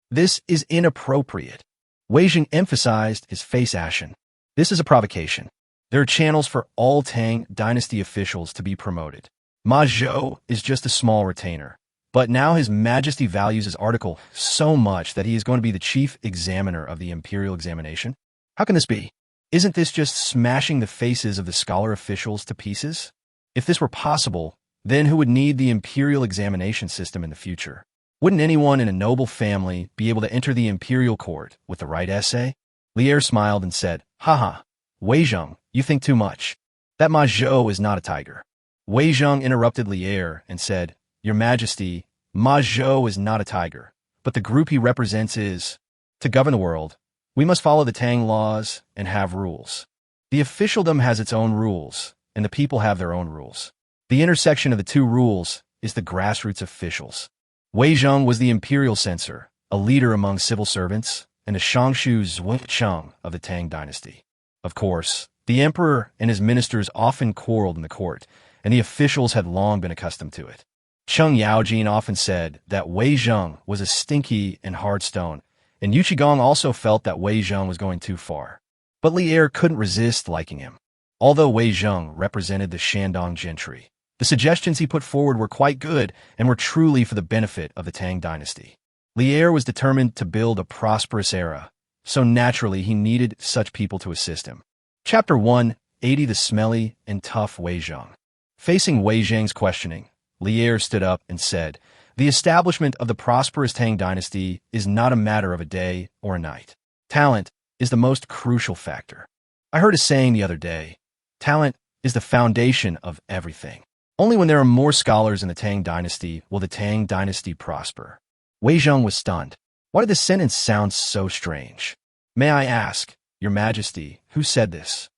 This is inappropriate. Wei Zhang emphasized, his face ashen. This is a provocation. There are channels for all Tang dynasty officials to be promoted. Ma Zhou is just a small retainer. But now His Majesty values his article so much that he is going to be the chief examiner of the imperial examination. How can this be? Isn't this just smashing the faces of the scholar officials to pieces? If this were possible, then who would need the imperial examination system in the future? Wouldn't anyone in a noble family be able to enter the imperial court with the right essay? Li Er smiled and said, Haha, Wei Zhang, you think too much. That Ma Zhou is not a tiger. Wei Zhang interrupted Li Er and said, Your Majesty, Ma Zhou is not a tiger, but the group he represents is. To govern the world, we must follow the Tang laws and have rules. The officialdom has its own rules, and the people have their own rules. The intersection of the two rules is the grassroots officials. Wei Zhang was the imperial censor, a leader among civil servants, and a Shangshu Zhucheng of the Tang dynasty. Of course, the emperor and his ministers often quarreled in the court, and the officials had long been accustomed to it. Cheng Yaojin often said that Wei Zhang was a stinky and hard stone, and Yu Qigong also felt that Wei Zhang was going too far. But Li Er couldn't resist liking him. Although Wei Zhang represented the Shandong gentry, the suggestions he put forward were quite good and were truly for the benefit of the Tang dynasty. Li Er was determined to build a prosperous era, so naturally he needed such people to assist him. Chapter 180 The Smelly and Tough Wei Zhang. Facing Wei Zhang's questioning, Li Er stood up and said, The establishment of the prosperous Tang dynasty is not a matter of a day or a night. Talent is the most crucial factor. I heard a saying the other day, talent is the foundation of everything. Only when there are more scholars in the Tang dynasty will the Tang dynasty prosper. Wei Zhang was stunned. Why did this sentence sound so strange? May I ask, Your Majesty, who said this?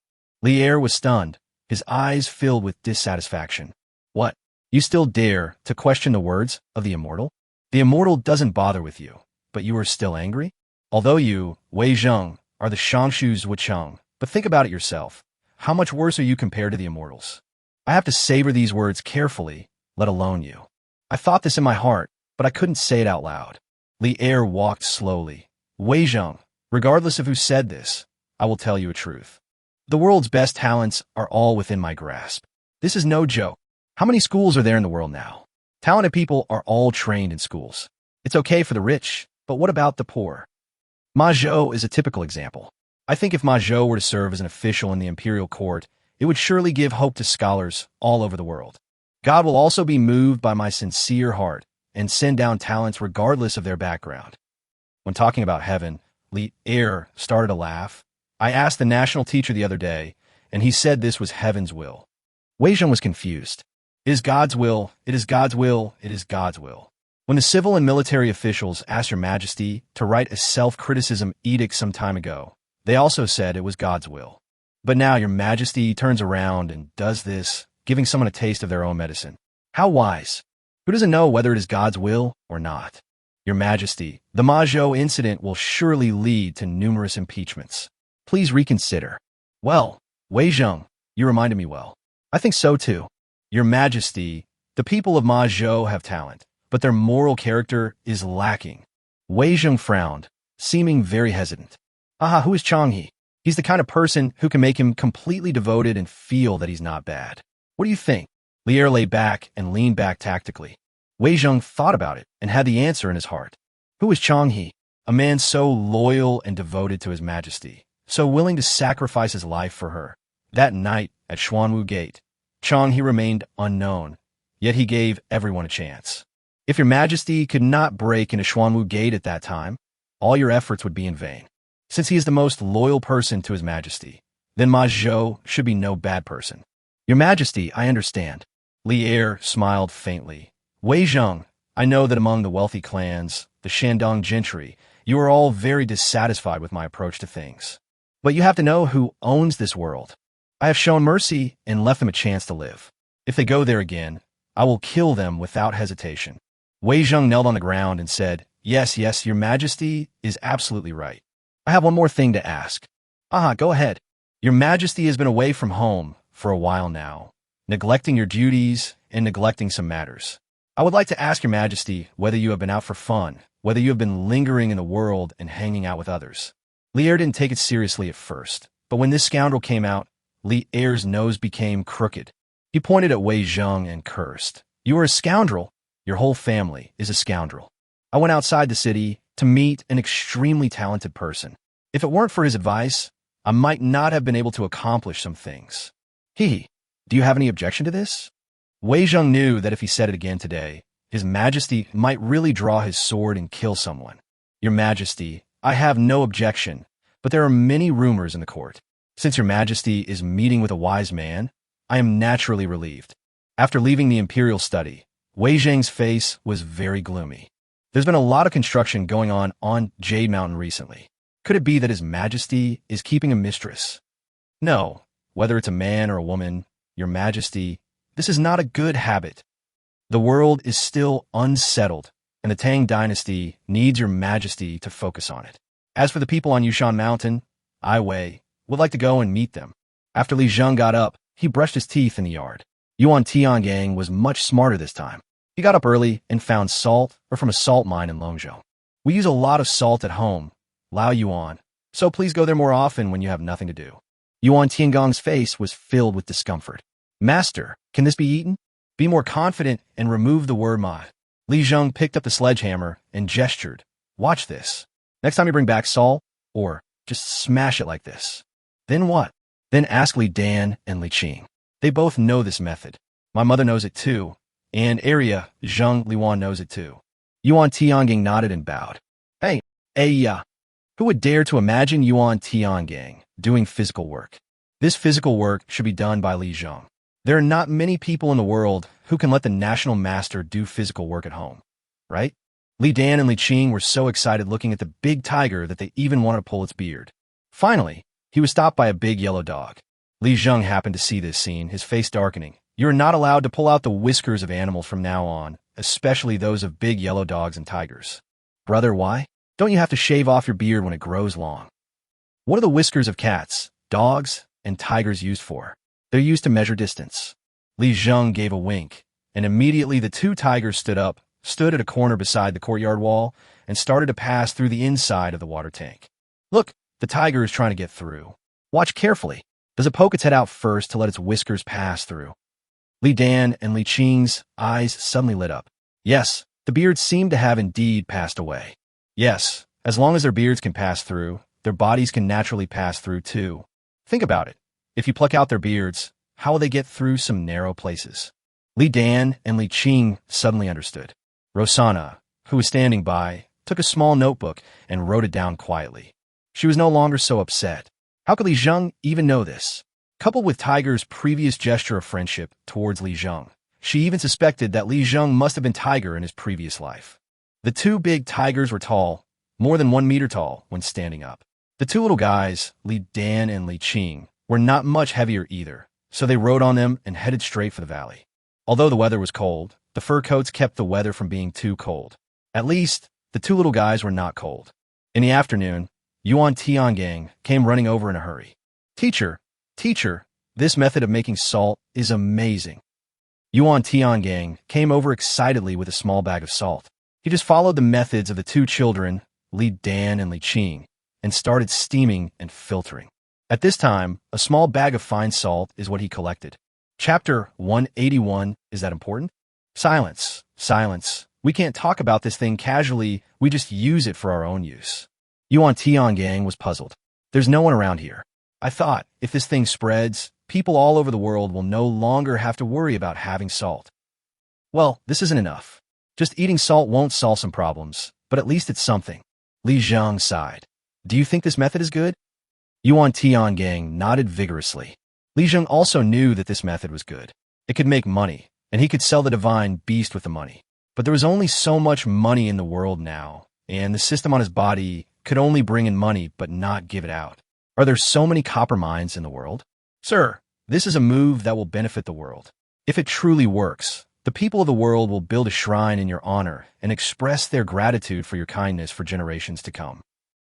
Li Er was stunned, his eyes filled with dissatisfaction. What? You still dare to question the words of the immortal? The immortal doesn't bother with you, but you are still angry? Although you, Wei Zhang, are the Shangshu Zhucheng, but think about it yourself. How much worse are you compared to the immortals? I have to savor these words carefully, let alone you. I thought this in my heart, but I couldn't say it out loud. Li Er walked slowly. Wei Zhang, regardless of who said this, I will tell you a truth. The world's best talents are all within my grasp. This is no joke. How many schools are there in the world now? Talented people are all trained in schools. It's okay for the rich, but what about the poor? Ma Zhou is a typical example. I think if Ma Zhou were to serve as an official in the imperial court, it would surely give hope to scholars all over the world. God will also be moved by my sincere heart and send down talents regardless of their background. When talking about heaven, Li Er started a laugh. I asked the national teacher the other day, and he said this was heaven's will. Wei Zhang was confused. It is God's will, it is God's will, it is God's will. When the civil and military officials asked Your Majesty to write a self-criticism edict some time ago, they also said it was God's will. But now Your Majesty turns around and does this, giving someone a taste of their own medicine. How wise. Who doesn't know whether it is God's will or not? Your Majesty, the Ma Zhou incident will surely lead to numerous impeachments. Please reconsider. Well, Wei Zhang, you reminded me well. I think so too. Your Majesty, the people of Ma Zhou have talent, but their moral character is lacking. Wei Zhang frowned, seeming very hesitant. Aha, who is Qinghe? He's the kind of person who can make him completely devoted and feel that he's not bad. What do you think? Li Er lay back and leaned back tactically. Wei Zhang thought about it and had the answer in his heart. Who is Qinghe? A man so loyal and devoted to His Majesty, so willing to sacrifice his life for her. That night at Xuanwu Gate, Qinghe remained unknown, yet he gave everyone a chance. If Your Majesty could not break into Xuanwu Gate at that time, all your efforts would be in vain. Since he is the most loyal person to His Majesty, Then Ma Zhou should be no bad person. Your Majesty, I understand. Li Er smiled faintly. Wei Zheng, I know that among the wealthy clans, the Shandong gentry, you are all very dissatisfied with my approach to things. But you have to know who owns this world. I have shown mercy and left them a chance to live. If they go there again, I will kill them without hesitation. Wei Zheng knelt on the ground and said, Yes, your Majesty is absolutely right. I have one more thing to ask. Go ahead. Your Majesty has been away from home for a while now, neglecting your duties and neglecting some matters. I would like to ask your Majesty whether you have been out for fun, whether you have been lingering in the world and hanging out with others. Li Er didn't take it seriously at first, but when this scoundrel came out, Li Er's nose became crooked. He pointed at Wei Zheng and cursed. You are a scoundrel. Your whole family is a scoundrel. I went outside the city to meet an extremely talented person. If it weren't for his advice, I might not have been able to accomplish some things. Do you have any objection to this? Wei Zheng knew that if he said it again today, His Majesty might really draw his sword and kill someone. Your Majesty, I have no objection, but there are many rumors in the court. Since Your Majesty is meeting with a wise man, I am naturally relieved. After leaving the imperial study, Wei Zheng's face was very gloomy. There's been a lot of construction going on Jade Mountain recently. Could it be that His Majesty is keeping a mistress? No, whether it's a man or a woman, Your Majesty, this is not a good habit. The world is still unsettled, and the Tang dynasty needs Your Majesty to focus on it. As for the people on Yushan Mountain, I, Wei, would like to go and meet them. After Li Zheng got up, he brushed his teeth in the yard. Yuan Tiangang was much smarter this time. He got up early and found salt from a salt mine in Longzhou. We use a lot of salt at home, Lao Yuan, so please go there more often when you have nothing to do. Yuan Tiangong's face was filled with discomfort. Master, can this be eaten? Be more confident and remove the word ma. Li Zheng picked up the sledgehammer and gestured. Watch this. Next time you bring back salt, or just smash it like this. Then what? Then ask Li Dan and Li Qing. They both know this method. My mother knows it too, and Area Zheng Liwan knows it too. Yuan Tiangang nodded and bowed. Hey, who would dare to imagine Yuan Tiangang doing physical work? This physical work should be done by Li Zheng. There are not many people in the world who can let the national master do physical work at home, right? Li Dan and Li Qing were so excited looking at the big tiger that they even wanted to pull its beard. Finally, he was stopped by a big yellow dog. Li Zheng happened to see this scene, his face darkening. You are not allowed to pull out the whiskers of animals from now on, especially those of big yellow dogs and tigers. Brother, why? Don't you have to shave off your beard when it grows long? What are the whiskers of cats, dogs, and tigers used for? They're used to measure distance. Li Zheng gave a wink, and immediately the two tigers stood at a corner beside the courtyard wall, and started to pass through the inside of the water tank. Look, the tiger is trying to get through. Watch carefully. Does it poke its head out first to let its whiskers pass through? Li Dan and Li Qing's eyes suddenly lit up. Yes, the beards seemed to have indeed passed away. Yes, as long as their beards can pass through, their bodies can naturally pass through too. Think about it. If you pluck out their beards, how will they get through some narrow places? Li Dan and Li Qing suddenly understood. Rosanna, who was standing by, took a small notebook and wrote it down quietly. She was no longer so upset. How could Li Zheng even know this? Coupled with Tiger's previous gesture of friendship towards Li Zheng, she even suspected that Li Zheng must have been Tiger in his previous life. The two big tigers were tall, more than 1 meter tall when standing up. The two little guys, Li Dan and Li Qing, were not much heavier either, so they rode on them and headed straight for the valley. Although the weather was cold, the fur coats kept the weather from being too cold. At least, the two little guys were not cold. In the afternoon, Yuan Tiangang came running over in a hurry. Teacher, this method of making salt is amazing. Yuan Tiangang came over excitedly with a small bag of salt. He just followed the methods of the two children, Li Dan and Li Qing, and started steaming and filtering. At this time, a small bag of fine salt is what he collected. Chapter 181, is that important? Silence. We can't talk about this thing casually, we just use it for our own use. Yuan Tiangang was puzzled. There's no one around here. I thought, if this thing spreads, people all over the world will no longer have to worry about having salt. Well, this isn't enough. Just eating salt won't solve some problems, but at least it's something. Li Zheng sighed. Do you think this method is good? Yuan Tiangang nodded vigorously. Li Zheng also knew that this method was good. It could make money, and he could sell the divine beast with the money. But there was only so much money in the world now, and the system on his body could only bring in money but not give it out. Are there so many copper mines in the world? Sir, this is a move that will benefit the world. If it truly works, the people of the world will build a shrine in your honor and express their gratitude for your kindness for generations to come.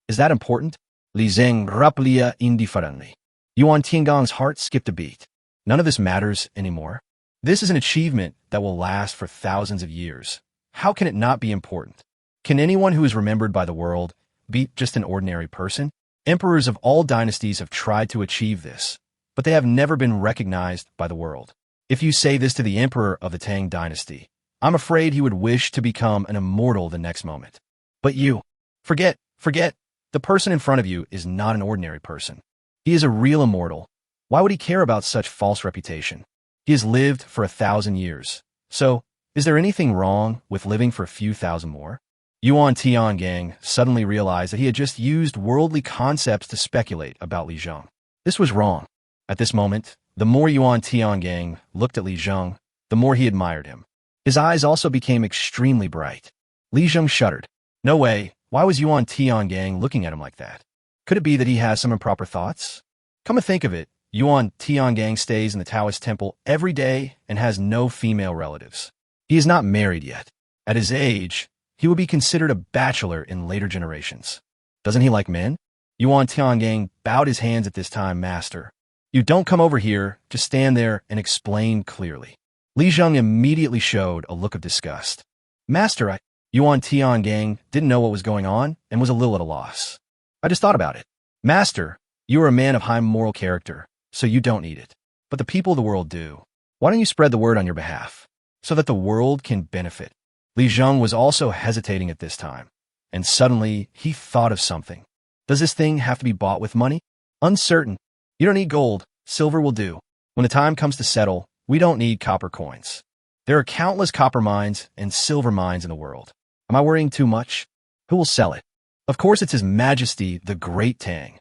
Is that important? Li Zheng replied indifferently. Yuan Tiangong's heart skipped a beat. None of this matters anymore. This is an achievement that will last for thousands of years. How can it not be important? Can anyone who is remembered by the world be just an ordinary person? Emperors of all dynasties have tried to achieve this, but they have never been recognized by the world. If you say this to the emperor of the Tang dynasty, I'm afraid he would wish to become an immortal the next moment. But you, forget. The person in front of you is not an ordinary person. He is a real immortal. Why would he care about such false reputation? He has lived for 1,000 years. So, is there anything wrong with living for a few thousand more? Yuan Tiangang suddenly realized that he had just used worldly concepts to speculate about Li Zheng. This was wrong. At this moment, the more Yuan Tiangang looked at Li Zheng, the more he admired him. His eyes also became extremely bright. Li Zheng shuddered. No way. Why was Yuan Tiangang looking at him like that? Could it be that he has some improper thoughts? Come to think of it, Yuan Tiangang stays in the Taoist temple every day and has no female relatives. He is not married yet. At his age, he would be considered a bachelor in later generations. Doesn't he like men? Yuan Tiangang bowed his hands at this time, Master. You don't come over here, just stand there and explain clearly. Li Zheng immediately showed a look of disgust. Master, Yuan Tiangang didn't know what was going on and was a little at a loss. I just thought about it. Master, you are a man of high moral character, so you don't need it. But the people of the world do. Why don't you spread the word on your behalf, so that the world can benefit? Li Zheng was also hesitating at this time, and suddenly he thought of something. Does this thing have to be bought with money? Uncertain. You don't need gold. Silver will do. When the time comes to settle, we don't need copper coins. There are countless copper mines and silver mines in the world. Am I worrying too much? Who will sell it? Of course it's His Majesty, the Great Tang.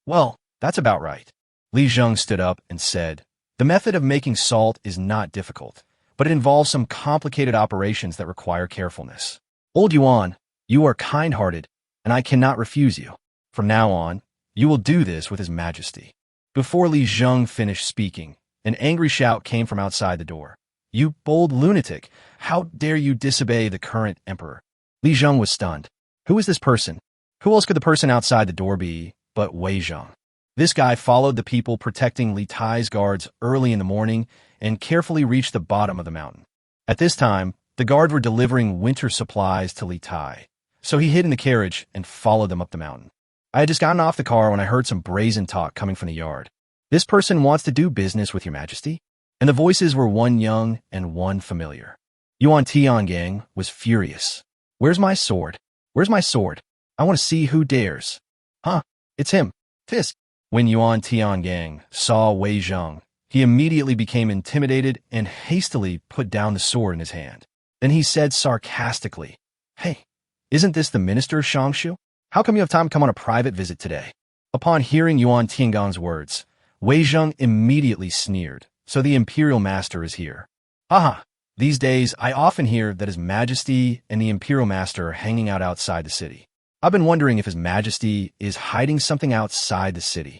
Well, that's about right. Li Zheng stood up and said, the method of making salt is not difficult, but it involves some complicated operations that require carefulness. Old Yuan, you are kind-hearted, and I cannot refuse you. From now on, you will do this with His Majesty. Before Li Zheng finished speaking, an angry shout came from outside the door. You bold lunatic! How dare you disobey the current emperor? Li Zheng was stunned. Who is this person? Who else could the person outside the door be but Wei Zheng? This guy followed the people protecting Li Tai's guards early in the morning and carefully reached the bottom of the mountain. At this time, the guards were delivering winter supplies to Li Tai, so he hid in the carriage and followed them up the mountain. I had just gotten off the car when I heard some brazen talk coming from the yard. This person wants to do business with your majesty? And the voices were one young and one familiar. Yuan Tiangang was furious. Where's my sword? Where's my sword? I want to see who dares. Huh, it's him. Tisk. When Yuan Tiangang saw Wei Zheng, he immediately became intimidated and hastily put down the sword in his hand. Then he said sarcastically, Hey, isn't this the minister Shangshu? How come you have time to come on a private visit today? Upon hearing Yuan Tiangang's words, Wei Zheng immediately sneered. So the imperial master is here. Haha, these days I often hear that His Majesty and the imperial master are hanging out outside the city. I've been wondering if His Majesty is hiding something outside the city.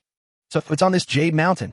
So it's on this jade mountain.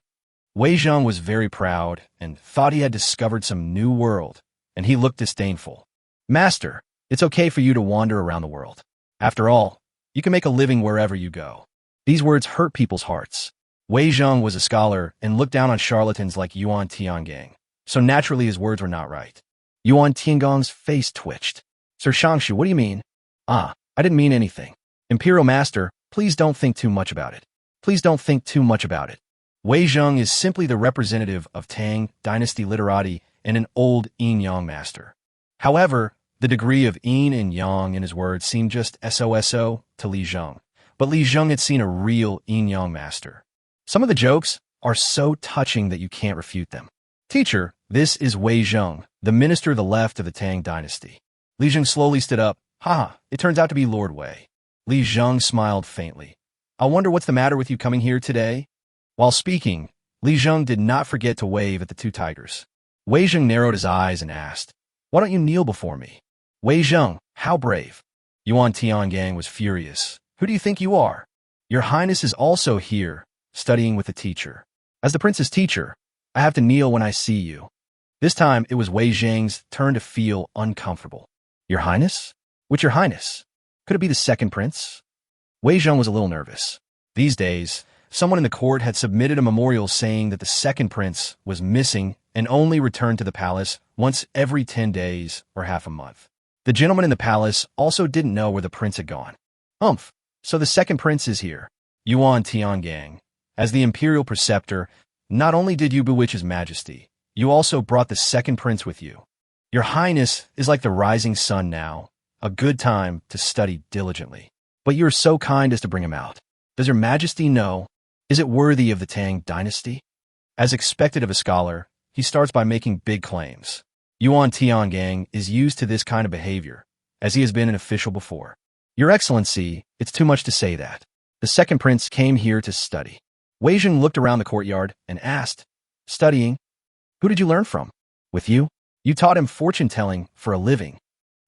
Wei Zheng was very proud and thought he had discovered some new world, and he looked disdainful. Master, it's okay for you to wander around the world. After all, you can make a living wherever you go. These words hurt people's hearts. Wei Zheng was a scholar and looked down on charlatans like Yuan Tiangang, so naturally his words were not right. Yuan Tiangang's face twitched. Sir Shangshu, what do you mean? I didn't mean anything. Imperial Master, please don't think too much about it. Please don't think too much about it. Wei Zheng is simply the representative of Tang dynasty literati and an old yin-yang master. However, the degree of yin and yang in his words seemed just so to Li Zheng, but Li Zheng had seen a real yin-yang master. Some of the jokes are so touching that you can't refute them. Teacher, this is Wei Zheng, the minister of the left of the Tang dynasty. Li Zheng slowly stood up. Haha, it turns out to be Lord Wei. Li Zheng smiled faintly. I wonder what's the matter with you coming here today? While speaking, Li Zheng did not forget to wave at the two tigers. Wei Zheng narrowed his eyes and asked, "Why don't you kneel before me?" "Wei Zheng, how brave." Yuan Tiangang was furious. "Who do you think you are? Your Highness is also here, studying with the teacher. As the prince's teacher, I have to kneel when I see you." This time, it was Wei Zheng's turn to feel uncomfortable. "Your Highness? Which Your Highness? Could it be the second prince?" Wei Zheng was a little nervous. These days, someone in the court had submitted a memorial saying that the second prince was missing and only returned to the palace once every 10 days or half a month. The gentleman in the palace also didn't know where the prince had gone. "Humph, so the second prince is here." Yuan Tiangang, as the imperial preceptor, not only did you bewitch his majesty, you also brought the second prince with you. Your Highness is like the rising sun now, a good time to study diligently. But you are so kind as to bring him out. Does your majesty know? Is it worthy of the Tang dynasty? As expected of a scholar, he starts by making big claims. Yuan Tiangang is used to this kind of behavior, as he has been an official before. "Your Excellency, it's too much to say that. The second prince came here to study." Wei Zheng looked around the courtyard and asked, "Studying? Who did you learn from? With you? You taught him fortune-telling for a living."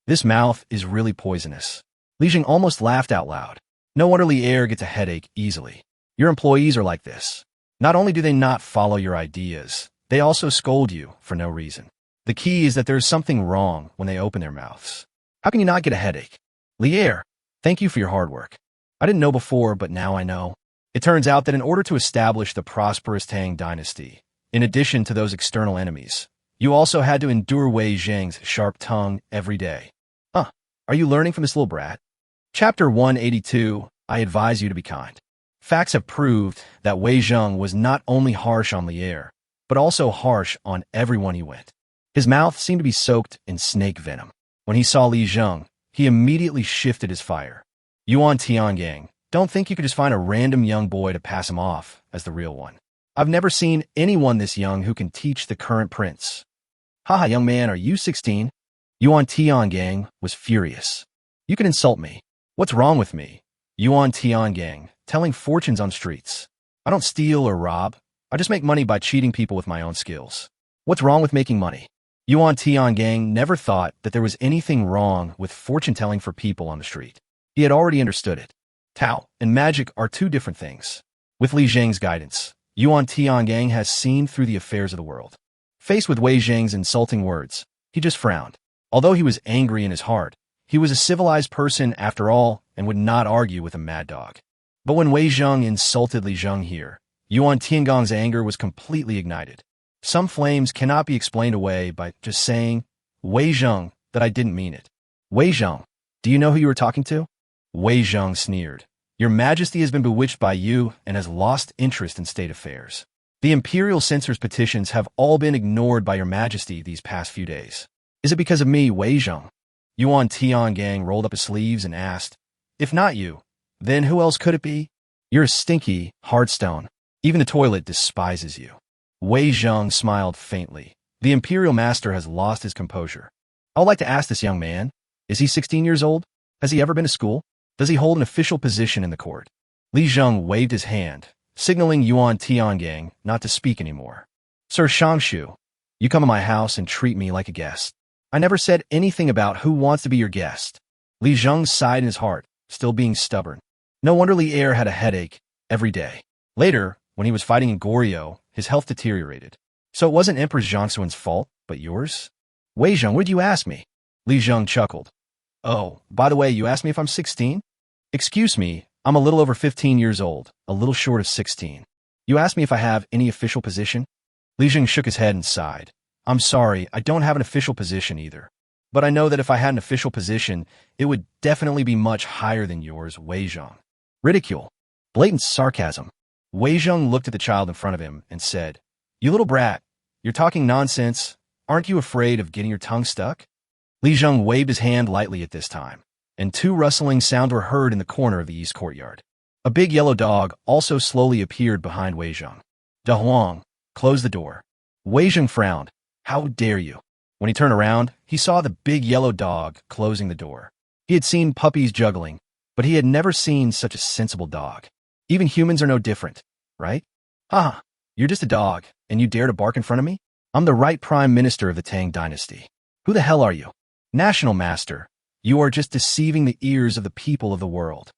This mouth is really poisonous. Li Zheng almost laughed out loud. No wonder Li Er gets a headache easily. Your employees are like this. Not only do they not follow your ideas, they also scold you for no reason. The key is that there is something wrong when they open their mouths. How can you not get a headache? Li Er, thank you for your hard work. I didn't know before, but now I know. It turns out that in order to establish the prosperous Tang dynasty, in addition to those external enemies, you also had to endure Wei Zheng's sharp tongue every day. Huh, are you learning from this little brat? Chapter 182, I advise you to be kind. Facts have proved that Wei Zheng was not only harsh on Li Er, but also harsh on everyone he went. His mouth seemed to be soaked in snake venom. When he saw Li Zheng, he immediately shifted his fire. Yuan Tiangang, don't think you could just find a random young boy to pass him off as the real one. I've never seen anyone this young who can teach the current prince. Haha, young man, are you 16? Yuan Tiangang was furious. You can insult me. What's wrong with me? Yuan Tiangang, telling fortunes on streets. I don't steal or rob. I just make money by cheating people with my own skills. What's wrong with making money? Yuan Tiangang never thought that there was anything wrong with fortune-telling for people on the street. He had already understood it. Tao and magic are two different things. With Li Zheng's guidance, Yuan Tiangang has seen through the affairs of the world. Faced with Wei Zheng's insulting words, he just frowned. Although he was angry in his heart, he was a civilized person after all and would not argue with a mad dog. But when Wei Zheng insulted Li Zheng here, Yuan Tiangang's anger was completely ignited. Some flames cannot be explained away by just saying, Wei Zheng, that I didn't mean it. Wei Zheng, do you know who you were talking to? Wei Zheng sneered. Your Majesty has been bewitched by you and has lost interest in state affairs. The imperial censor's petitions have all been ignored by your Majesty these past few days. Is it because of me, Wei Zheng? Yuan Tiangang rolled up his sleeves and asked, If not you, then who else could it be? You're a stinky, hard stone. Even the toilet despises you. Wei Zheng smiled faintly. The imperial master has lost his composure. I would like to ask this young man, is he 16 years old? Has he ever been to school? Does he hold an official position in the court? Li Zheng waved his hand, signaling Yuan Tiangang not to speak anymore. Sir Shangshu, you come to my house and treat me like a guest. I never said anything about who wants to be your guest. Li Zheng sighed in his heart, still being stubborn. No wonder Li Er had a headache every day. Later, when he was fighting in Goryeo, his health deteriorated. So it wasn't Empress Zhongxuan's fault, but yours? Wei Zheng, what did you ask me? Li Zheng chuckled. Oh, by the way, you asked me if I'm 16? Excuse me, I'm a little over 15 years old, a little short of 16. You asked me if I have any official position? Li Zheng shook his head and sighed. I'm sorry, I don't have an official position either. But I know that if I had an official position, it would definitely be much higher than yours, Wei Zheng. Ridicule. Blatant sarcasm. Wei Zheng looked at the child in front of him and said, You little brat, you're talking nonsense. Aren't you afraid of getting your tongue stuck? Li Zheng waved his hand lightly at this time, and two rustling sounds were heard in the corner of the east courtyard. A big yellow dog also slowly appeared behind Wei Zheng. Da Huang, close the door. Wei Zheng frowned. How dare you? When he turned around, he saw the big yellow dog closing the door. He had seen puppies juggling, but he had never seen such a sensible dog. Even humans are no different, right? Haha, you're just a dog, and you dare to bark in front of me? I'm the right prime minister of the Tang dynasty. Who the hell are you? National master. You are just deceiving the ears of the people of the world.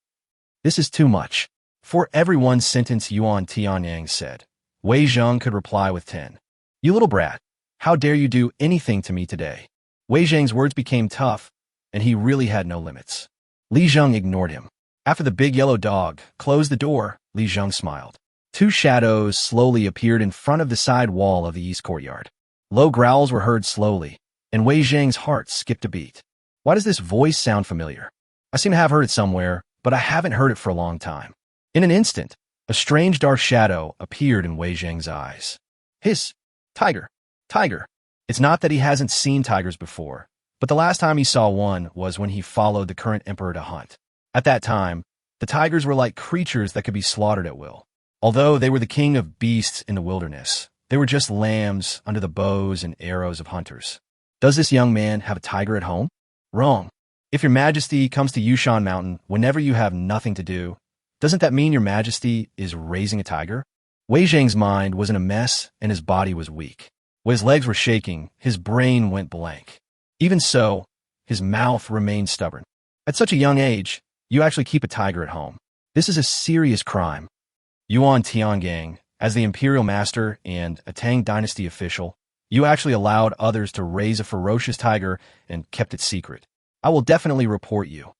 This is too much. For every one sentence Yuan Tianyang said, Wei Zheng could reply with 10. You little brat, how dare you do anything to me today? Wei Zheng's words became tough, and he really had no limits. Li Zheng ignored him. After the big yellow dog closed the door, Li Zheng smiled. Two shadows slowly appeared in front of the side wall of the east courtyard. Low growls were heard slowly, and Wei Zheng's heart skipped a beat. Why does this voice sound familiar? I seem to have heard it somewhere, but I haven't heard it for a long time. In an instant, a strange dark shadow appeared in Wei Zheng's eyes. Hiss! Tiger! Tiger! It's not that he hasn't seen tigers before, but the last time he saw one was when he followed the current emperor to hunt. At that time, the tigers were like creatures that could be slaughtered at will. Although they were the king of beasts in the wilderness, they were just lambs under the bows and arrows of hunters. Does this young man have a tiger at home? Wrong. If your majesty comes to Yushan Mountain whenever you have nothing to do, doesn't that mean your majesty is raising a tiger? Wei Zheng's mind was in a mess and his body was weak. When his legs were shaking, his brain went blank. Even so, his mouth remained stubborn. At such a young age, you actually keep a tiger at home. This is a serious crime. Yuan Tianyang, as the imperial master and a Tang dynasty official, you actually allowed others to raise a ferocious tiger and kept it secret. I will definitely report you.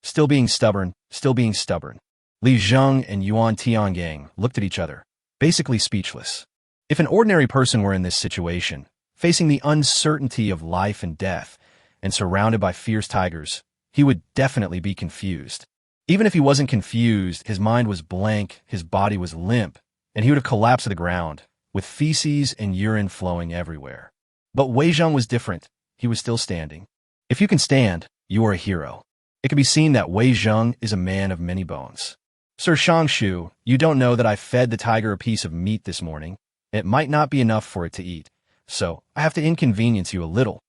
Still being stubborn, still being stubborn. Li Zheng and Yuan Tianyang looked at each other, basically speechless. If an ordinary person were in this situation, facing the uncertainty of life and death, and surrounded by fierce tigers, he would definitely be confused. Even if he wasn't confused, his mind was blank, his body was limp, and he would have collapsed to the ground, with feces and urine flowing everywhere. But Wei Zheng was different. He was still standing. If you can stand, you are a hero. It can be seen that Wei Zheng is a man of many bones. Sir Shangshu, you don't know that I fed the tiger a piece of meat this morning. It might not be enough for it to eat, so I have to inconvenience you a little.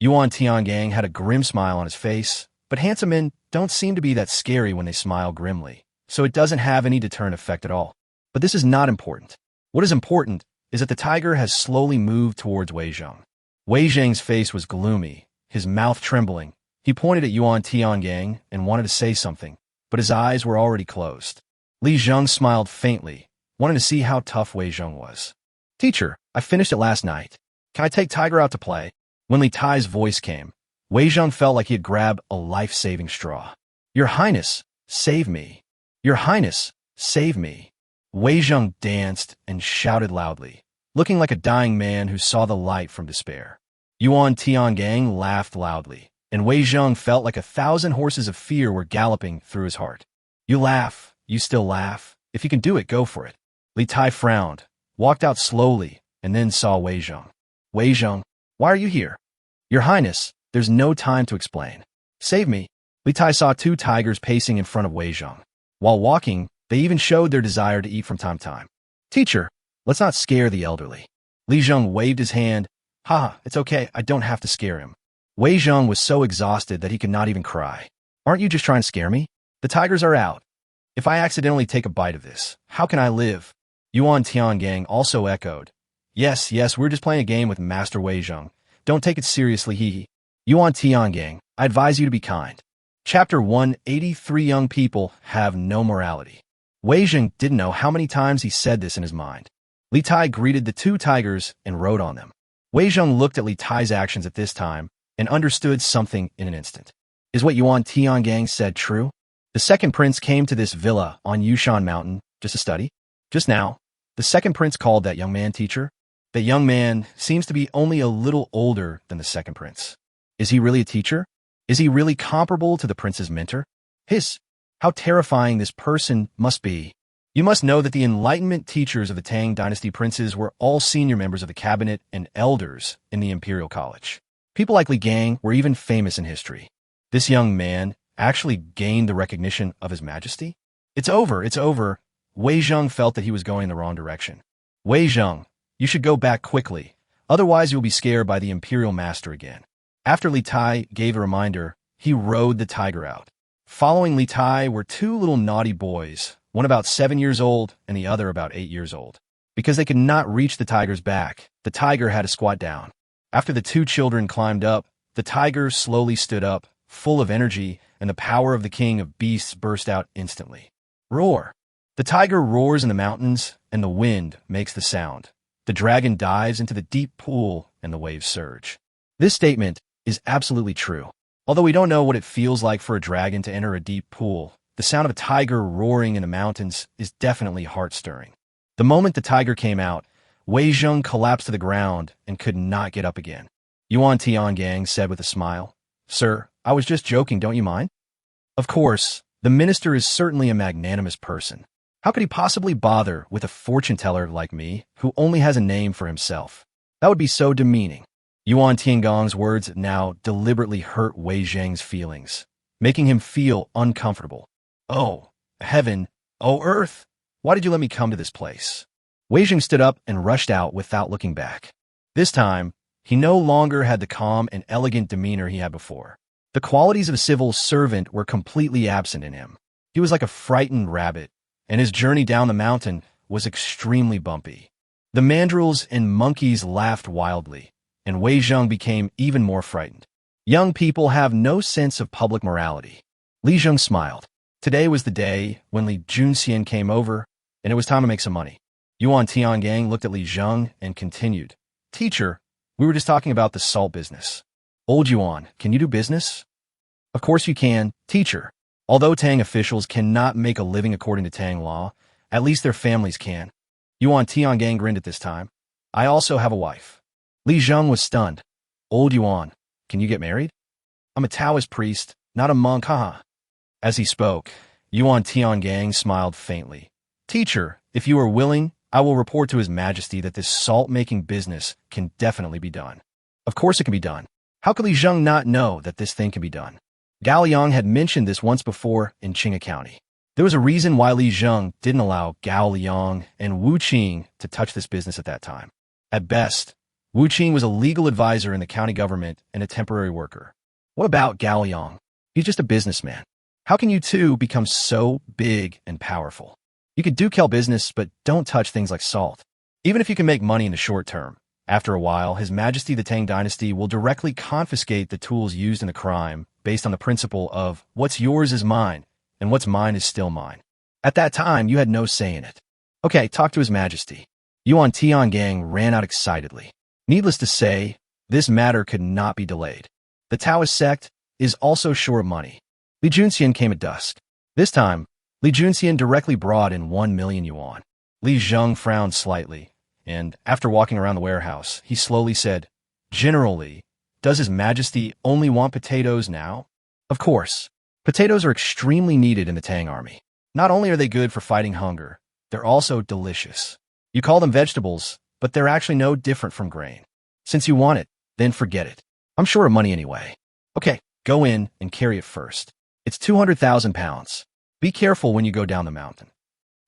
Yuan Tianyang had a grim smile on his face, but handsome men don't seem to be that scary when they smile grimly, so it doesn't have any deterrent effect at all. But this is not important. What is important is that the tiger has slowly moved towards Wei Zheng. Wei Zheng's face was gloomy, his mouth trembling. He pointed at Yuan Tianyang and wanted to say something, but his eyes were already closed. Li Zheng smiled faintly, wanting to see how tough Wei Zheng was. Teacher, I finished it last night. Can I take Tiger out to play? When Li Tai's voice came, Wei Zheng felt like he had grabbed a life-saving straw. Your Highness, save me. Your Highness, save me. Wei Zheng danced and shouted loudly, looking like a dying man who saw the light from despair. Yuan Tianyang laughed loudly, and Wei Zheng felt like 1,000 horses of fear were galloping through his heart. You laugh, you still laugh. If you can do it, go for it. Li Tai frowned, walked out slowly, and then saw Wei Zheng. Wei Zheng, why are you here? Your Highness, there's no time to explain. Save me. Li Tai saw two tigers pacing in front of Wei Zheng. While walking, they even showed their desire to eat from time to time. Teacher, let's not scare the elderly. Li Zheng waved his hand. Ha, it's okay, I don't have to scare him. Wei Zheng was so exhausted that he could not even cry. Aren't you just trying to scare me? The tigers are out. If I accidentally take a bite of this, how can I live? Yuan Tianyang also echoed. Yes, we're just playing a game with Master Wei Zheng. Don't take it seriously, hee. Yuan Tianyang, I advise you to be kind. Chapter 183 Young people have no morality. Wei Zheng didn't know how many times he said this in his mind. Li Tai greeted the two tigers and rode on them. Wei Zheng looked at Li Tai's actions at this time and understood something in an instant. Is what Yuan Tianyang said true? The second prince came to this villa on Yushan Mountain just to study. Just now, the second prince called that young man teacher. That young man seems to be only a little older than the second prince. Is he really a teacher? Is he really comparable to the prince's mentor? Hiss! How terrifying this person must be. You must know that the Enlightenment teachers of the Tang dynasty princes were all senior members of the cabinet and elders in the Imperial College. People like Li Gang were even famous in history. This young man actually gained the recognition of His Majesty? It's over. Wei Zheng felt that he was going in the wrong direction. Wei Zheng, you should go back quickly, otherwise you'll be scared by the Imperial Master again. After Li Tai gave a reminder, he rode the tiger out. Following Li Tai were two little naughty boys, one about 7 years old and the other about 8 years old. Because they could not reach the tiger's back, the tiger had to squat down. After the two children climbed up, the tiger slowly stood up, full of energy, and the power of the king of beasts burst out instantly. Roar! The tiger roars in the mountains, and the wind makes the sound. The dragon dives into the deep pool, and the waves surge. This statement is absolutely true. Although we don't know what it feels like for a dragon to enter a deep pool, the sound of a tiger roaring in the mountains is definitely heart-stirring. The moment the tiger came out, Wei Zheng collapsed to the ground and could not get up again. Yuan Tiangang said with a smile, "Sir, I was just joking, don't you mind?" Of course, the minister is certainly a magnanimous person. How could he possibly bother with a fortune-teller like me, who only has a name for himself? That would be so demeaning. Yuan Tiangong's words now deliberately hurt Wei Zheng's feelings, making him feel uncomfortable. Oh, heaven! Oh, earth! Why did you let me come to this place? Wei Zheng stood up and rushed out without looking back. This time, he no longer had the calm and elegant demeanor he had before. The qualities of a civil servant were completely absent in him. He was like a frightened rabbit, and his journey down the mountain was extremely bumpy. The mandrills and monkeys laughed wildly, and Wei Zheng became even more frightened. Young people have no sense of public morality. Li Zheng smiled. Today was the day when Li Junxian came over, and it was time to make some money. Yuan Tiangang looked at Li Zheng and continued, "Teacher, we were just talking about the salt business. Old Yuan, can you do business?" "Of course you can, teacher. Although Tang officials cannot make a living according to Tang law, at least their families can." Yuan Tiangang grinned at this time. "I also have a wife." Li Zheng was stunned. "Old Yuan, can you get married?" "I'm a Taoist priest, not a monk, haha." As he spoke, Yuan Tiangang smiled faintly. "Teacher, if you are willing, I will report to His Majesty that this salt-making business can definitely be done." Of course it can be done. How could Li Zheng not know that this thing can be done? Gao Liang had mentioned this once before in Qinghe County. There was a reason why Li Zheng didn't allow Gao Liang and Wu Qing to touch this business at that time. At best, Wu Qing was a legal advisor in the county government and a temporary worker. What about Gao Liang? He's just a businessman. How can you two become so big and powerful? You could do Kel business, but don't touch things like salt. Even if you can make money in the short term, after a while, His Majesty the Tang Dynasty will directly confiscate the tools used in the crime based on the principle of what's yours is mine, and what's mine is still mine. At that time, you had no say in it. Okay, talk to His Majesty. Yuan Tiangang ran out excitedly. Needless to say, this matter could not be delayed. The Taoist sect is also short of money. Li Junxian came at dusk. This time, Li Junxian directly brought in 1 million yuan. Li Zheng frowned slightly, and after walking around the warehouse, he slowly said, "General Li, does His Majesty only want potatoes now?" Of course. Potatoes are extremely needed in the Tang army. Not only are they good for fighting hunger, they're also delicious. You call them vegetables, but they're actually no different from grain. Since you want it, then forget it. I'm short of money anyway. Okay, go in and carry it first. It's 200,000 pounds. Be careful when you go down the mountain.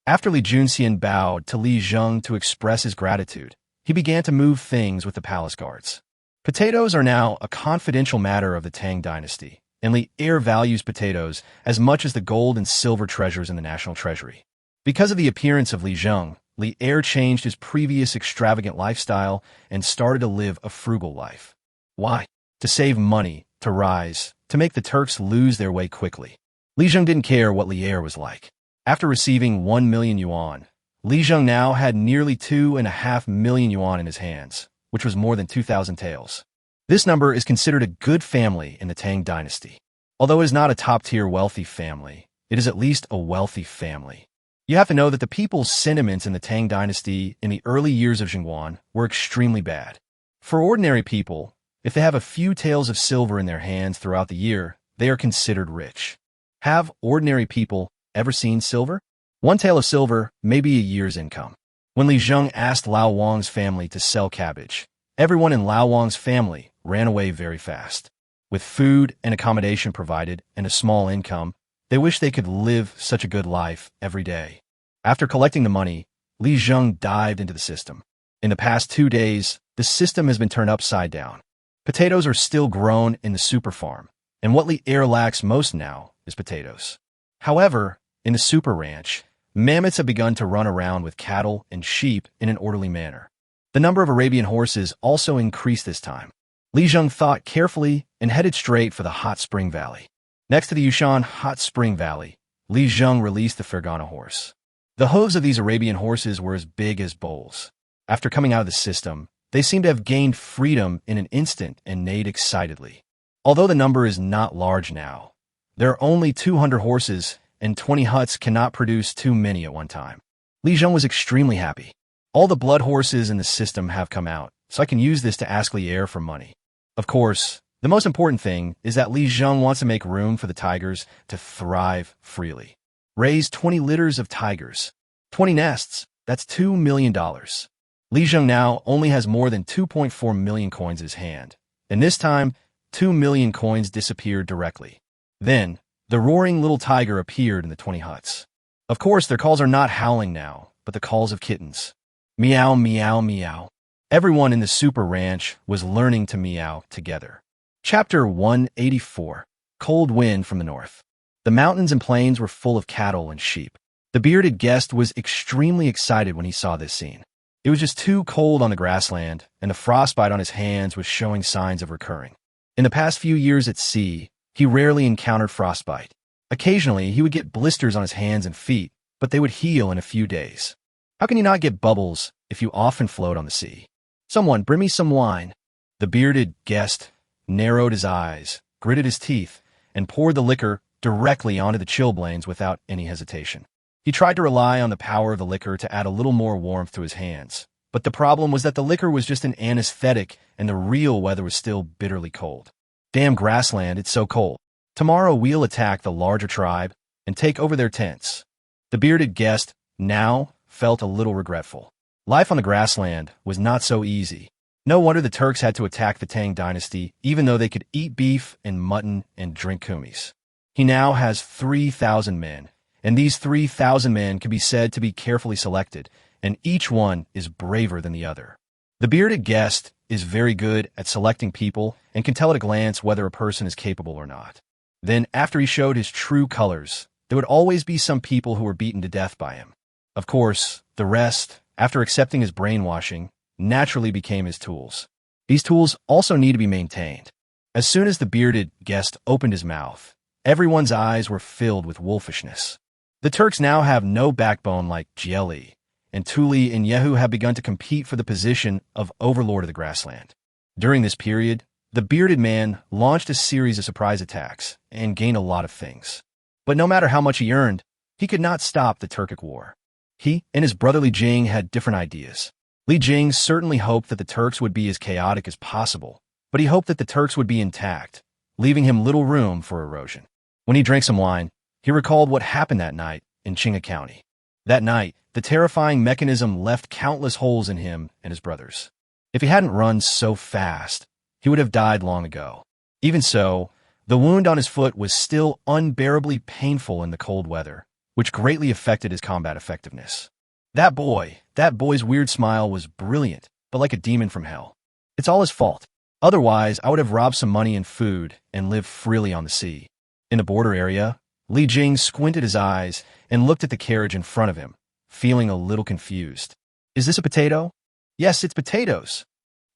After Li Junxian bowed to Li Zheng to express his gratitude, he began to move things with the palace guards. Potatoes are now a confidential matter of the Tang dynasty, and Li Heir values potatoes as much as the gold and silver treasures in the national treasury. Because of the appearance of Li Zheng, Li Heir changed his previous extravagant lifestyle and started to live a frugal life. Why? To save money, to rise, to make the Turks lose their way quickly. Li Zheng didn't care what Li Heir was like. After receiving 1 million yuan, Li Zheng now had nearly 2.5 million yuan in his hands, which was more than 2,000 taels. This number is considered a good family in the Tang dynasty. Although it is not a top-tier wealthy family, it is at least a wealthy family. You have to know that the people's sentiments in the Tang dynasty in the early years of Zhenguan were extremely bad. For ordinary people, if they have a few taels of silver in their hands throughout the year, they are considered rich. Have ordinary people ever seen silver? 1 tael of silver may be a year's income. When Li Zheng asked Lao Wang's family to sell cabbage, everyone in Lao Wang's family ran away very fast. With food and accommodation provided and a small income, they wished they could live such a good life every day. After collecting the money, Li Zheng dived into the system. In the past 2 days, the system has been turned upside down. Potatoes are still grown in the super farm, and what Li Heir lacks most now is potatoes. However, in the super ranch, Mammoths have begun to run around with cattle and sheep in an orderly manner. The number of Arabian horses also increased this time. Li Zheng thought carefully and headed straight for the Hot Spring Valley. Next to the Yushan Hot Spring Valley, Li Zheng released the Fergana horse. The hooves of these Arabian horses were as big as bowls. After coming out of the system, they seemed to have gained freedom in an instant and neighed excitedly. Although the number is not large now, there are only 200 horses and 20 huts cannot produce too many at one time. Li Zheng was extremely happy. All the blood horses in the system have come out, so I can use this to ask Li Air for money. Of course, the most important thing is that Li Zheng wants to make room for the tigers to thrive freely. Raise 20 litters of tigers. 20 nests, that's $2 million. Li Zheng now only has more than 2.4 million coins in his hand, and this time, 2 million coins disappeared directly. Then, the roaring little tiger appeared in the 20 huts. Of course, their calls are not howling now, but the calls of kittens. Meow, meow, meow. Everyone in the super ranch was learning to meow together. Chapter 184. Cold Wind from the North. The mountains and plains were full of cattle and sheep. The bearded guest was extremely excited when he saw this scene. It was just too cold on the grassland, and the frostbite on his hands was showing signs of recurring. In the past few years at sea, he rarely encountered frostbite. Occasionally, he would get blisters on his hands and feet, but they would heal in a few days. How can you not get bubbles if you often float on the sea? Someone, bring me some wine. The bearded guest narrowed his eyes, gritted his teeth, and poured the liquor directly onto the chilblains without any hesitation. He tried to rely on the power of the liquor to add a little more warmth to his hands, but the problem was that the liquor was just an anesthetic and the real weather was still bitterly cold. Damn grassland, it's so cold. Tomorrow we'll attack the larger tribe and take over their tents. The bearded guest now felt a little regretful. Life on the grassland was not so easy. No wonder the Turks had to attack the Tang dynasty, even though they could eat beef and mutton and drink kumis. He now has 3,000 men, and these 3,000 men can be said to be carefully selected, and each one is braver than the other. The bearded guest is very good at selecting people and can tell at a glance whether a person is capable or not. Then, after he showed his true colors, there would always be some people who were beaten to death by him. Of course, the rest, after accepting his brainwashing, naturally became his tools. These tools also need to be maintained. As soon as the bearded guest opened his mouth, everyone's eyes were filled with wolfishness. The Turks now have no backbone like Jieli, and Tuli and Yehu have begun to compete for the position of overlord of the grassland. During this period, the bearded man launched a series of surprise attacks and gained a lot of things. But no matter how much he earned, he could not stop the Turkic war. He and his brother Li Jing had different ideas. Li Jing certainly hoped that the Turks would be as chaotic as possible, but he hoped that the Turks would be intact, leaving him little room for erosion. When he drank some wine, he recalled what happened that night in Qinghe County. That night, the terrifying mechanism left countless holes in him and his brothers. If he hadn't run so fast, he would have died long ago. Even so, the wound on his foot was still unbearably painful in the cold weather, which greatly affected his combat effectiveness. That boy's weird smile was brilliant, but like a demon from hell. It's all his fault. Otherwise, I would have robbed some money and food and lived freely on the sea. In the border area, Li Jing squinted his eyes and looked at the carriage in front of him, feeling a little confused. Is this a potato? Yes, it's potatoes.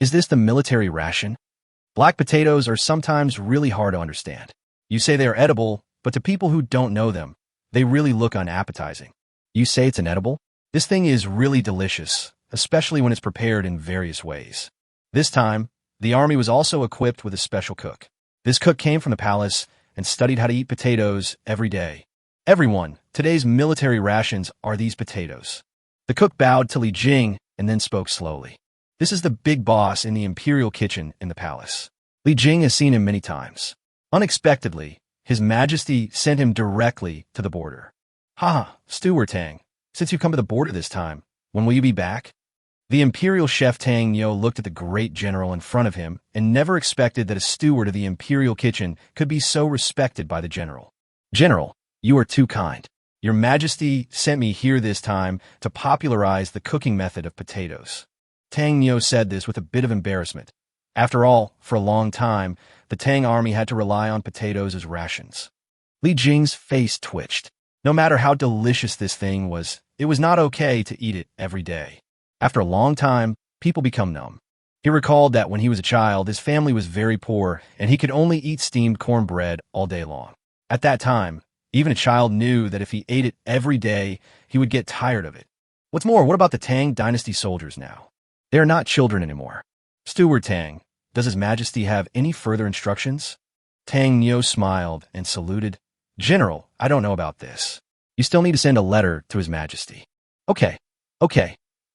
Is this the military ration? Black potatoes are sometimes really hard to understand. You say they are edible, but to people who don't know them, they really look unappetizing. You say it's an edible? This thing is really delicious, especially when it's prepared in various ways. This time, the army was also equipped with a special cook. This cook came from the palace and studied how to eat potatoes every day. Everyone, today's military rations are these potatoes. The cook bowed to Li Jing and then spoke slowly. This is the big boss in the imperial kitchen in the palace. Li Jing has seen him many times. Unexpectedly, His Majesty sent him directly to the border. Ha, Steward Tang, since you come to the border this time, when will you be back? The imperial chef Tang Yo looked at the great general in front of him and never expected that a steward of the imperial kitchen could be so respected by the general. General, you are too kind. Your Majesty sent me here this time to popularize the cooking method of potatoes. Tang Yo said this with a bit of embarrassment. After all, for a long time, the Tang army had to rely on potatoes as rations. Li Jing's face twitched. No matter how delicious this thing was, it was not okay to eat it every day. After a long time, people become numb. He recalled that when he was a child, his family was very poor, and he could only eat steamed cornbread all day long. At that time, even a child knew that if he ate it every day, he would get tired of it. What's more, what about the Tang dynasty soldiers now? They are not children anymore. Steward Tang, does His Majesty have any further instructions? Tang Nyo smiled and saluted. General, I don't know about this. You still need to send a letter to His Majesty. Okay.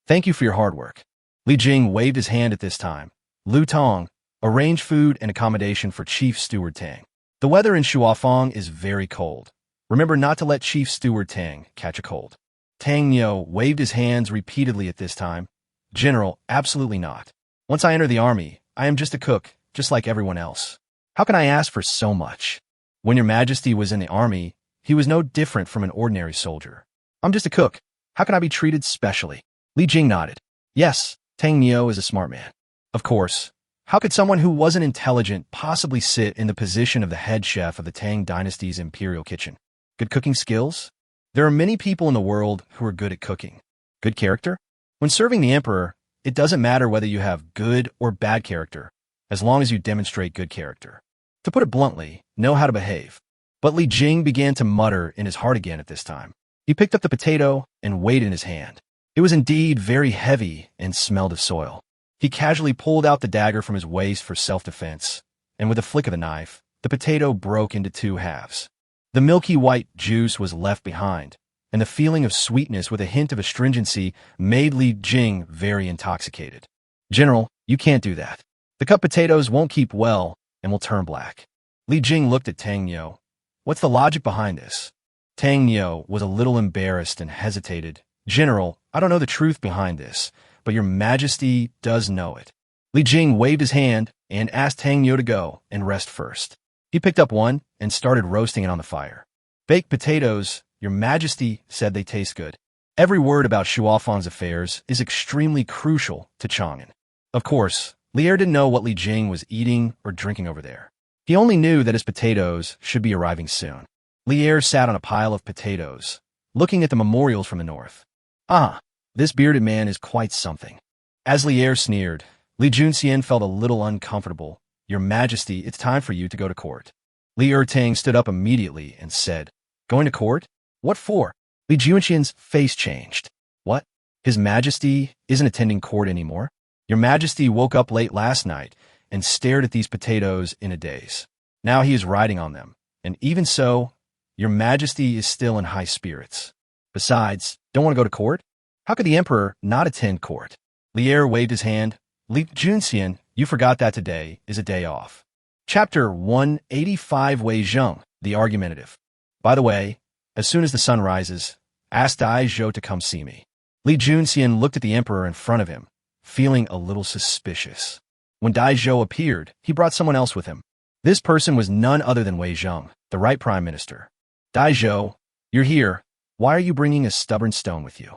Thank you for your hard work. Li Jing waved his hand at this time. Lu Tong, arrange food and accommodation for Chief Steward Tang. The weather in Shuafang is very cold. Remember not to let Chief Steward Tang catch a cold. Tang Nyo waved his hands repeatedly at this time. General, absolutely not. Once I enter the army, I am just a cook, just like everyone else. How can I ask for so much? When Your Majesty was in the army, he was no different from an ordinary soldier. I'm just a cook. How can I be treated specially? Li Jing nodded. Yes, Tang Nyo is a smart man. Of course. How could someone who wasn't intelligent possibly sit in the position of the head chef of the Tang dynasty's imperial kitchen? Good cooking skills? There are many people in the world who are good at cooking. Good character? When serving the emperor, it doesn't matter whether you have good or bad character, as long as you demonstrate good character. To put it bluntly, know how to behave. But Li Jing began to mutter in his heart again at this time. He picked up the potato and weighed it in his hand. It was indeed very heavy and smelled of soil. He casually pulled out the dagger from his waist for self-defense, and with a flick of the knife, the potato broke into two halves. The milky white juice was left behind, and the feeling of sweetness with a hint of astringency made Li Jing very intoxicated. General, you can't do that. The cut potatoes won't keep well and will turn black. Li Jing looked at Tang Nyo. What's the logic behind this? Tang Nyo was a little embarrassed and hesitated. General, I don't know the truth behind this, but Your Majesty does know it. Li Jing waved his hand and asked Tang Nyo to go and rest first. He picked up one and started roasting it on the fire. Baked potatoes, Your Majesty said they taste good. Every word about Shuafang's affairs is extremely crucial to Chang'an. Of course, Lier didn't know what Li Jing was eating or drinking over there. He only knew that his potatoes should be arriving soon. Lier sat on a pile of potatoes, looking at the memorials from the north. Ah, this bearded man is quite something. As Lier sneered, Li Junxian felt a little uncomfortable. Your Majesty, it's time for you to go to court. Li Ertang stood up immediately and said, Going to court? What for? Li Junxian's face changed. What? His Majesty isn't attending court anymore? Your Majesty woke up late last night and stared at these potatoes in a daze. Now he is riding on them, and even so, Your Majesty is still in high spirits. Besides, don't want to go to court? How could the Emperor not attend court? Lier waved his hand. Li Junxian, you forgot that today is a day off. Chapter 185 Wei Zheng, the Argumentative. By the way, as soon as the sun rises, ask Dai Zhou to come see me. Li Junxian looked at the Emperor in front of him, feeling a little suspicious. When Dai Zhou appeared, he brought someone else with him. This person was none other than Wei Zheng, the right Prime Minister. Dai Zhou, you're here. Why are you bringing a stubborn stone with you?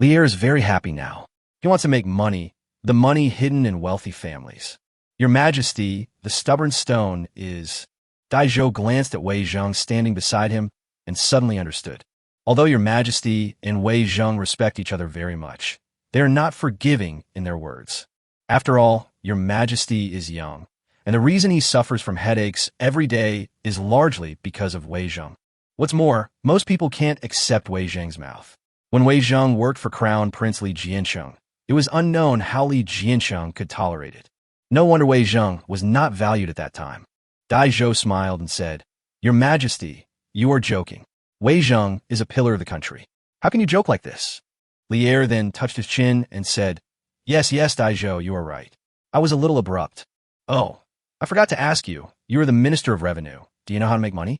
Lier is very happy now. He wants to make money, the money hidden in wealthy families. Your Majesty, the stubborn stone is... Dai Zhou glanced at Wei Zheng standing beside him and suddenly understood. Although Your Majesty and Wei Zheng respect each other very much, they are not forgiving in their words. After all, Your Majesty is young, and the reason he suffers from headaches every day is largely because of Wei Zheng. What's more, most people can't accept Wei Zheng's mouth. When Wei Zheng worked for Crown Prince Li Jiansheng, it was unknown how Li Jiansheng could tolerate it. No wonder Wei Zheng was not valued at that time. Dai Zhou smiled and said, Your Majesty, you are joking. Wei Zheng is a pillar of the country. How can you joke like this? Lier then touched his chin and said, Yes, Dai Zhou, you are right. I was a little abrupt. Oh, I forgot to ask you. You are the Minister of Revenue. Do you know how to make money?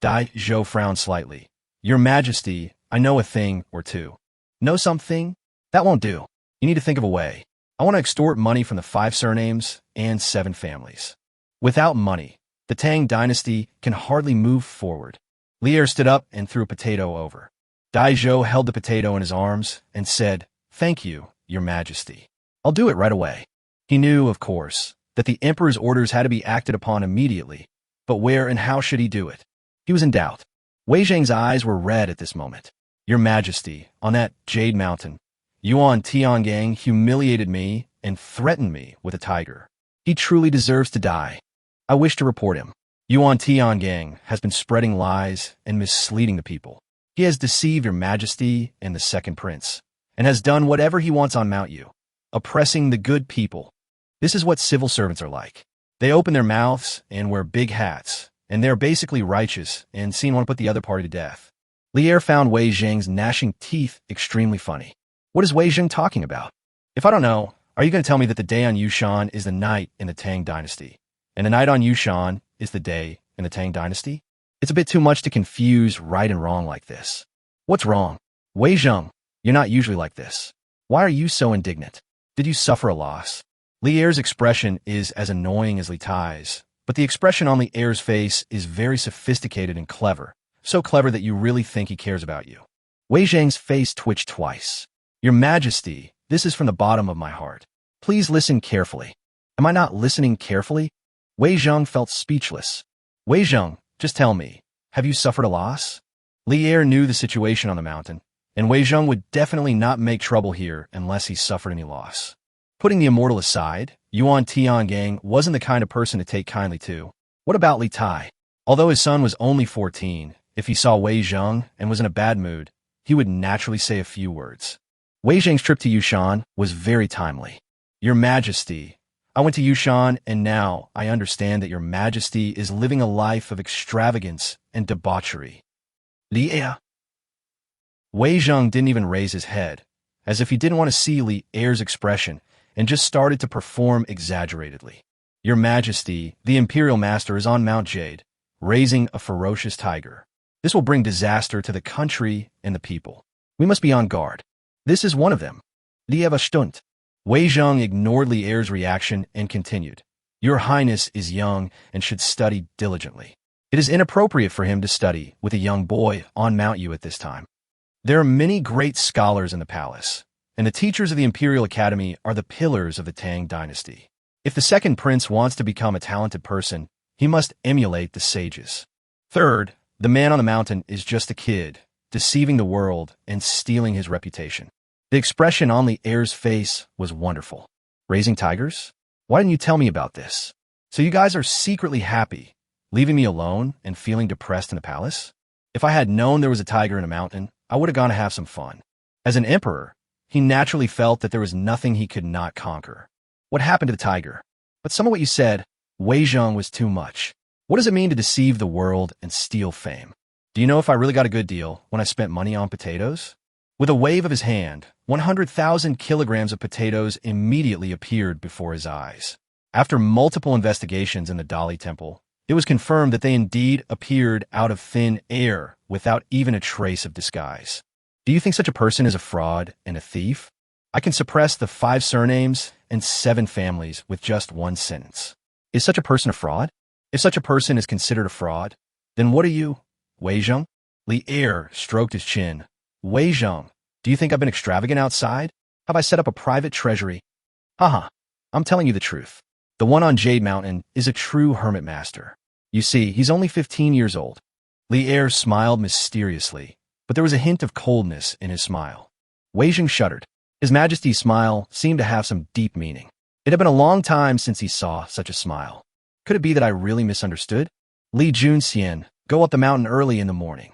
Dai Zhou frowned slightly. Your Majesty, I know a thing or two. Know something? That won't do. You need to think of a way. I want to extort money from the 5 surnames and 7 families. Without money, the Tang dynasty can hardly move forward. Lier stood up and threw a potato over. Dai Zhou held the potato in his arms and said, Thank you, Your Majesty. I'll do it right away. He knew, of course, that the Emperor's orders had to be acted upon immediately, but where and how should he do it? He was in doubt. Wei Zhang's eyes were red at this moment. Your Majesty, on that Jade Mountain, Yuan Tiangang humiliated me and threatened me with a tiger. He truly deserves to die. I wish to report him. Yuan Tiangang has been spreading lies and misleading the people. He has deceived your Majesty and the second prince, and has done whatever he wants on Mount Yu, oppressing the good people. This is what civil servants are like. They open their mouths and wear big hats, and they're basically righteous and seem to want to put the other party to death. Li Er found Wei Zhang's gnashing teeth extremely funny. What is Wei Zhang talking about? If I don't know, are you going to tell me that the day on Yushan is the night in the Tang dynasty, and the night on Yushan is the day in the Tang dynasty? It's a bit too much to confuse right and wrong like this. What's wrong? Wei Zhang, you're not usually like this. Why are you so indignant? Did you suffer a loss? Li Er's expression is as annoying as Li Tai's, but the expression on Li Er's face is very sophisticated and clever, so clever that you really think he cares about you. Wei Zhang's face twitched twice. Your Majesty, this is from the bottom of my heart. Please listen carefully. Am I not listening carefully? Wei Zhang felt speechless. Wei Zhang, just tell me, have you suffered a loss? Li Er knew the situation on the mountain, and Wei Zhang would definitely not make trouble here unless he suffered any loss. Putting the immortal aside, Yuan Tiangang wasn't the kind of person to take kindly to. What about Li Tai? Although his son was only 14, if he saw Wei Zhang and was in a bad mood, he would naturally say a few words. Wei Zhang's trip to Yushan was very timely. Your Majesty, I went to Yushan and now I understand that your Majesty is living a life of extravagance and debauchery. Li Er. Wei Zhang didn't even raise his head, as if he didn't want to see Li Er's expression, and just started to perform exaggeratedly. Your Majesty, the Imperial Master is on Mount Jade, raising a ferocious tiger. This will bring disaster to the country and the people. We must be on guard. This is one of them. Lieva Stunt. Wei Zhang ignored Li Er's reaction and continued. Your Highness is young and should study diligently. It is inappropriate for him to study with a young boy on Mount Yu at this time. There are many great scholars in the palace, and the teachers of the Imperial Academy are the pillars of the Tang dynasty. If the second prince wants to become a talented person, he must emulate the sages. Third, the man on the mountain is just a kid, deceiving the world and stealing his reputation. The expression on Li Er's face was wonderful. Raising tigers? Why didn't you tell me about this? So you guys are secretly happy, leaving me alone and feeling depressed in the palace? If I had known there was a tiger in a mountain, I would have gone to have some fun. As an emperor, he naturally felt that there was nothing he could not conquer. What happened to the tiger? But some of what you said, Wei Zhang, was too much. What does it mean to deceive the world and steal fame? Do you know if I really got a good deal when I spent money on potatoes? With a wave of his hand, 100,000 kilograms of potatoes immediately appeared before his eyes. After multiple investigations in the Dali Temple, it was confirmed that they indeed appeared out of thin air without even a trace of disguise. Do you think such a person is a fraud and a thief? I can suppress the 5 surnames and 7 families with just one sentence. Is such a person a fraud? If such a person is considered a fraud, then what are you, Wei Zhang? Li Er stroked his chin. Wei Zhang, do you think I've been extravagant outside? Have I set up a private treasury? Haha, I'm telling you the truth. The one on Jade Mountain is a true hermit master. You see, he's only 15 years old. Li Er smiled mysteriously, but there was a hint of coldness in his smile. Wei Zhang shuddered. His Majesty's smile seemed to have some deep meaning. It had been a long time since he saw such a smile. Could it be that I really misunderstood? Li Junxian, go up the mountain early in the morning.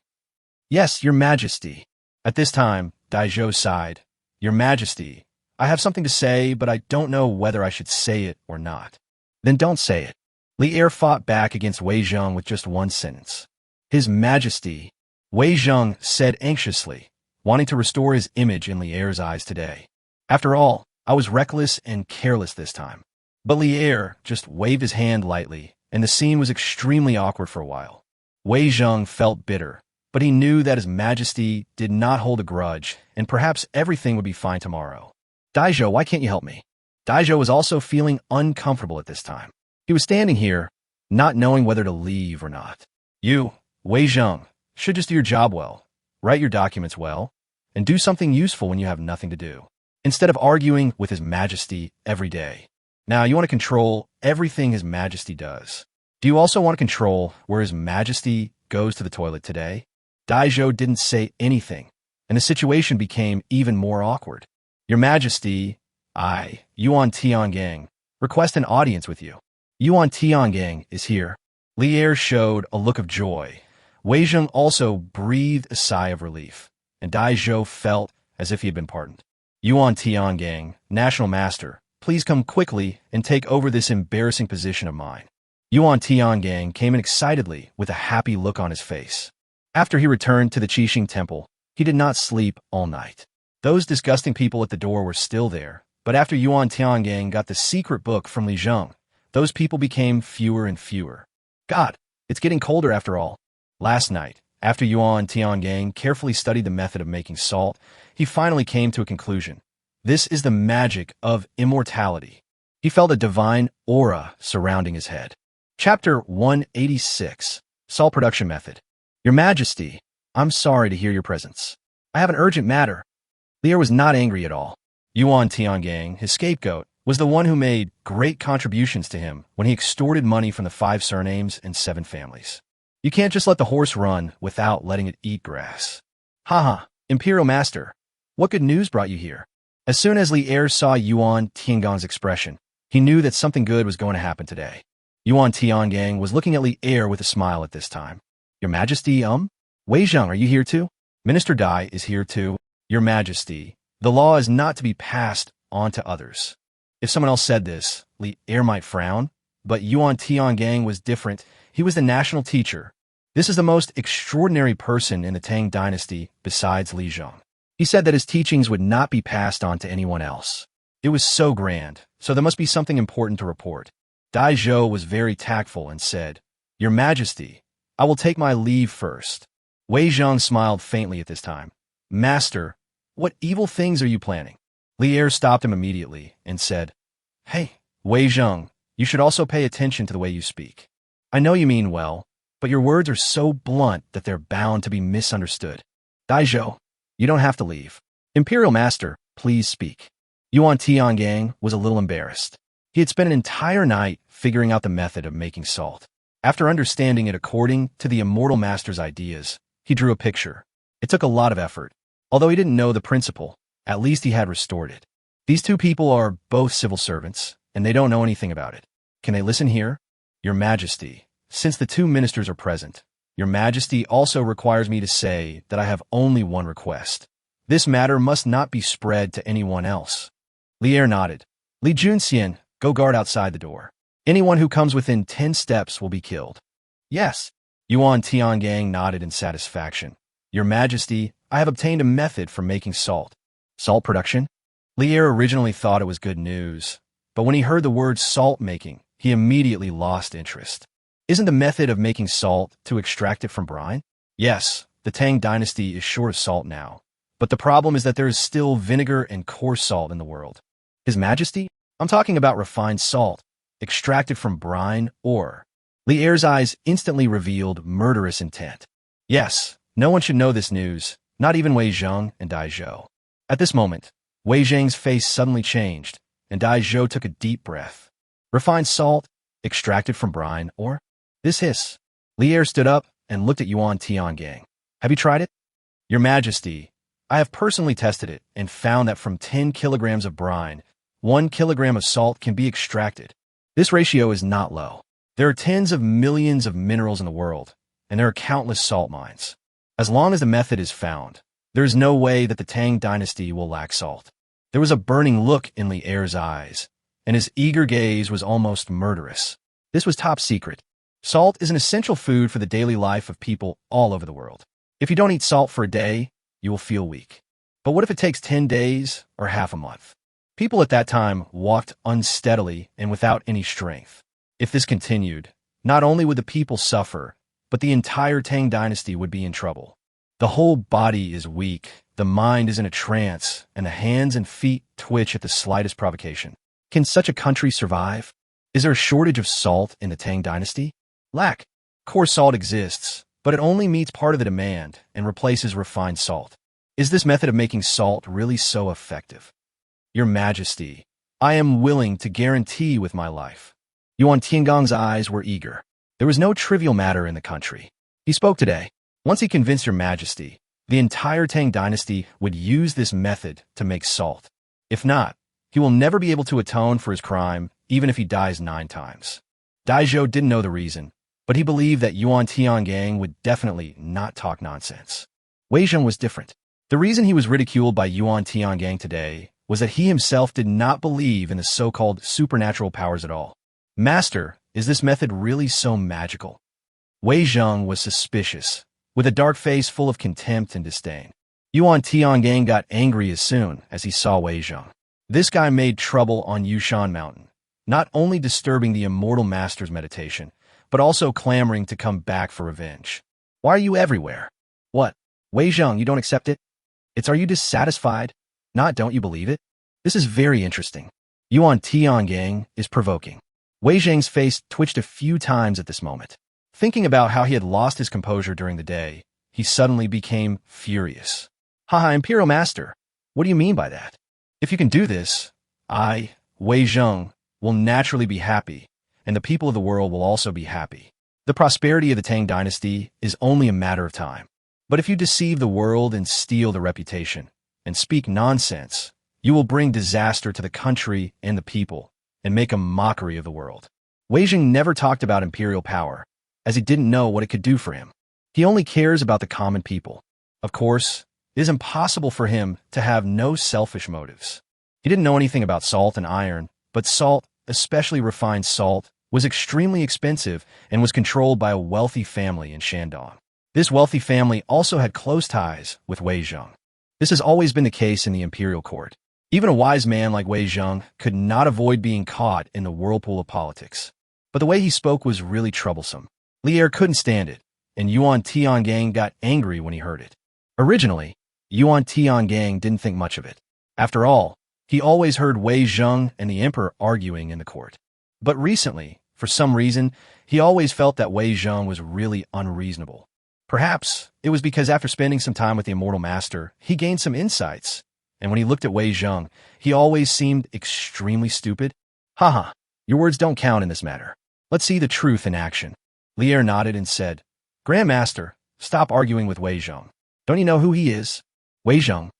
Yes, Your Majesty. At this time, Daizhou sighed. Your Majesty, I have something to say, but I don't know whether I should say it or not. Then don't say it. Li Er fought back against Wei Zhang with just one sentence. His Majesty, Wei Zhang said anxiously, wanting to restore his image in Li Er's eyes today. After all, I was reckless and careless this time. But Li Er just waved his hand lightly, and the scene was extremely awkward for a while. Wei Zhang felt bitter, but he knew that His Majesty did not hold a grudge, and perhaps everything would be fine tomorrow. Daizhou, why can't you help me? Daizhou was also feeling uncomfortable at this time. He was standing here, not knowing whether to leave or not. You, Wei Zhang, should just do your job well, write your documents well, and do something useful when you have nothing to do, instead of arguing with His Majesty every day. Now, you want to control everything His Majesty does. Do you also want to control where His Majesty goes to the toilet today? Daizhou didn't say anything, and the situation became even more awkward. Your Majesty, I, Yuan Tiangang, request an audience with you. Yuan Tiangang is here. Li Er showed a look of joy. Wei Zheng also breathed a sigh of relief, and Daizhou felt as if he had been pardoned. Yuan Tiangang, National Master, please come quickly and take over this embarrassing position of mine. Yuan Tiangang came in excitedly with a happy look on his face. After he returned to the Qixing Temple, he did not sleep all night. Those disgusting people at the door were still there, but after Yuan Tiangang got the secret book from Li Zheng, those people became fewer and fewer. God, it's getting colder after all. Last night, after Yuan Tiangang carefully studied the method of making salt, he finally came to a conclusion. This is the magic of immortality. He felt a divine aura surrounding his head. Chapter 186, Salt Production Method. Your Majesty, I'm sorry to hear your presence. I have an urgent matter. Li Er was not angry at all. Yuan Tiangang, his scapegoat, was the one who made great contributions to him when he extorted money from the 5 surnames and 7 families. You can't just let the horse run without letting it eat grass. Haha, Imperial Master, what good news brought you here? As soon as Li Er saw Yuan Tiangang's expression, he knew that something good was going to happen today. Yuan Tiangang was looking at Li Er with a smile at this time. Your Majesty, Wei Zheng, are you here too? Minister Dai is here too. Your Majesty, the law is not to be passed on to others. If someone else said this, Li Er might frown, but Yuan Tiangang was different. He was the national teacher. This is the most extraordinary person in the Tang dynasty besides Li Zheng. He said that his teachings would not be passed on to anyone else. It was so grand, so there must be something important to report. Daizhou was very tactful and said, Your Majesty, I will take my leave first. Wei Zheng smiled faintly at this time. Master, what evil things are you planning? Li Er stopped him immediately and said, Hey, Wei Zheng, you should also pay attention to the way you speak. I know you mean well, but your words are so blunt that they're bound to be misunderstood. Daizhou, you don't have to leave. Imperial Master, please speak. Yuan Tiangang was a little embarrassed. He had spent an entire night figuring out the method of making salt. After understanding it according to the immortal master's ideas, he drew a picture. It took a lot of effort. Although he didn't know the principle, at least he had restored it. These 2 people are both civil servants, and they don't know anything about it. Can they listen here? Your Majesty, since the 2 ministers are present, Your Majesty also requires me to say that I have only one request. This matter must not be spread to anyone else. Li Er nodded. Li Junxian, go guard outside the door. Anyone who comes within 10 steps will be killed. Yes. Yuan Tiangang nodded in satisfaction. Your Majesty, I have obtained a method for making salt. Salt production? Li Er originally thought it was good news, but when he heard the word salt making, he immediately lost interest. Isn't the method of making salt to extract it from brine? Yes, the Tang dynasty is short of salt now, but the problem is that there is still vinegar and coarse salt in the world. His Majesty? I'm talking about refined salt, extracted from brine ore. Li Er's eyes instantly revealed murderous intent. Yes, no one should know this news, not even Wei Zheng and Daizhou. At this moment, Wei Zheng's face suddenly changed, and Daizhou took a deep breath. Refined salt, extracted from brine ore? This hiss. Li Er stood up and looked at Yuan Tiangang. Have you tried it? Your Majesty, I have personally tested it and found that from 10 kilograms of brine, 1 kilogram of salt can be extracted. This ratio is not low. There are tens of millions of minerals in the world, and there are countless salt mines. As long as the method is found, there is no way that the Tang dynasty will lack salt. There was a burning look in Li Er's eyes, and his eager gaze was almost murderous. This was top secret. Salt is an essential food for the daily life of people all over the world. If you don't eat salt for a day, you will feel weak. But what if it takes 10 days or half a month? People at that time walked unsteadily and without any strength. If this continued, not only would the people suffer, but the entire Tang dynasty would be in trouble. The whole body is weak, the mind is in a trance, and the hands and feet twitch at the slightest provocation. Can such a country survive? Is there a shortage of salt in the Tang dynasty? Lack. Coarse salt exists, but it only meets part of the demand and replaces refined salt. Is this method of making salt really so effective? Your Majesty, I am willing to guarantee with my life. Yuan Tiangang's eyes were eager. There was no trivial matter in the country. He spoke today. Once he convinced your majesty, the entire Tang dynasty would use this method to make salt. If not, he will never be able to atone for his crime, even if he dies 9 times. Daizhou didn't know the reason, but he believed that Yuan Tiangang would definitely not talk nonsense. Wei Zheng was different. The reason he was ridiculed by Yuan Tiangang today was that he himself did not believe in the so-called supernatural powers at all. Master, is this method really so magical? Wei Zheng was suspicious, with a dark face full of contempt and disdain. Yuan Tiangang got angry as soon as he saw Wei Zheng. This guy made trouble on Yushan Mountain, not only disturbing the immortal master's meditation, but also clamoring to come back for revenge. Why are you everywhere? What? Wei Zheng, you don't accept it? Are you dissatisfied? Not don't you believe it? This is very interesting. Yuan Tiangang is provoking. Wei Zheng's face twitched a few times at this moment. Thinking about how he had lost his composure during the day, he suddenly became furious. Haha, Imperial Master, what do you mean by that? If you can do this, I, Wei Zheng, will naturally be happy, and the people of the world will also be happy. The prosperity of the Tang dynasty is only a matter of time. But if you deceive the world and steal the reputation, and speak nonsense, you will bring disaster to the country and the people, and make a mockery of the world. Wei Zheng never talked about imperial power, as he didn't know what it could do for him. He only cares about the common people. Of course, it is impossible for him to have no selfish motives. He didn't know anything about salt and iron, but salt, especially refined salt, was extremely expensive and was controlled by a wealthy family in Shandong. This wealthy family also had close ties with Wei Zheng. This has always been the case in the imperial court. Even a wise man like Wei Zheng could not avoid being caught in the whirlpool of politics. But the way he spoke was really troublesome. Li Er couldn't stand it, and Yuan Tiangang got angry when he heard it. Originally, Yuan Tiangang didn't think much of it. After all, he always heard Wei Zheng and the emperor arguing in the court. But recently, for some reason, he always felt that Wei Zheng was really unreasonable. Perhaps it was because after spending some time with the immortal master, he gained some insights, and when he looked at Wei Zheng, he always seemed extremely stupid. Haha, your words don't count in this matter. Let's see the truth in action. Li Er nodded and said, Grand Master, stop arguing with Wei Zheng. Don't you know who he is? Wei Zheng.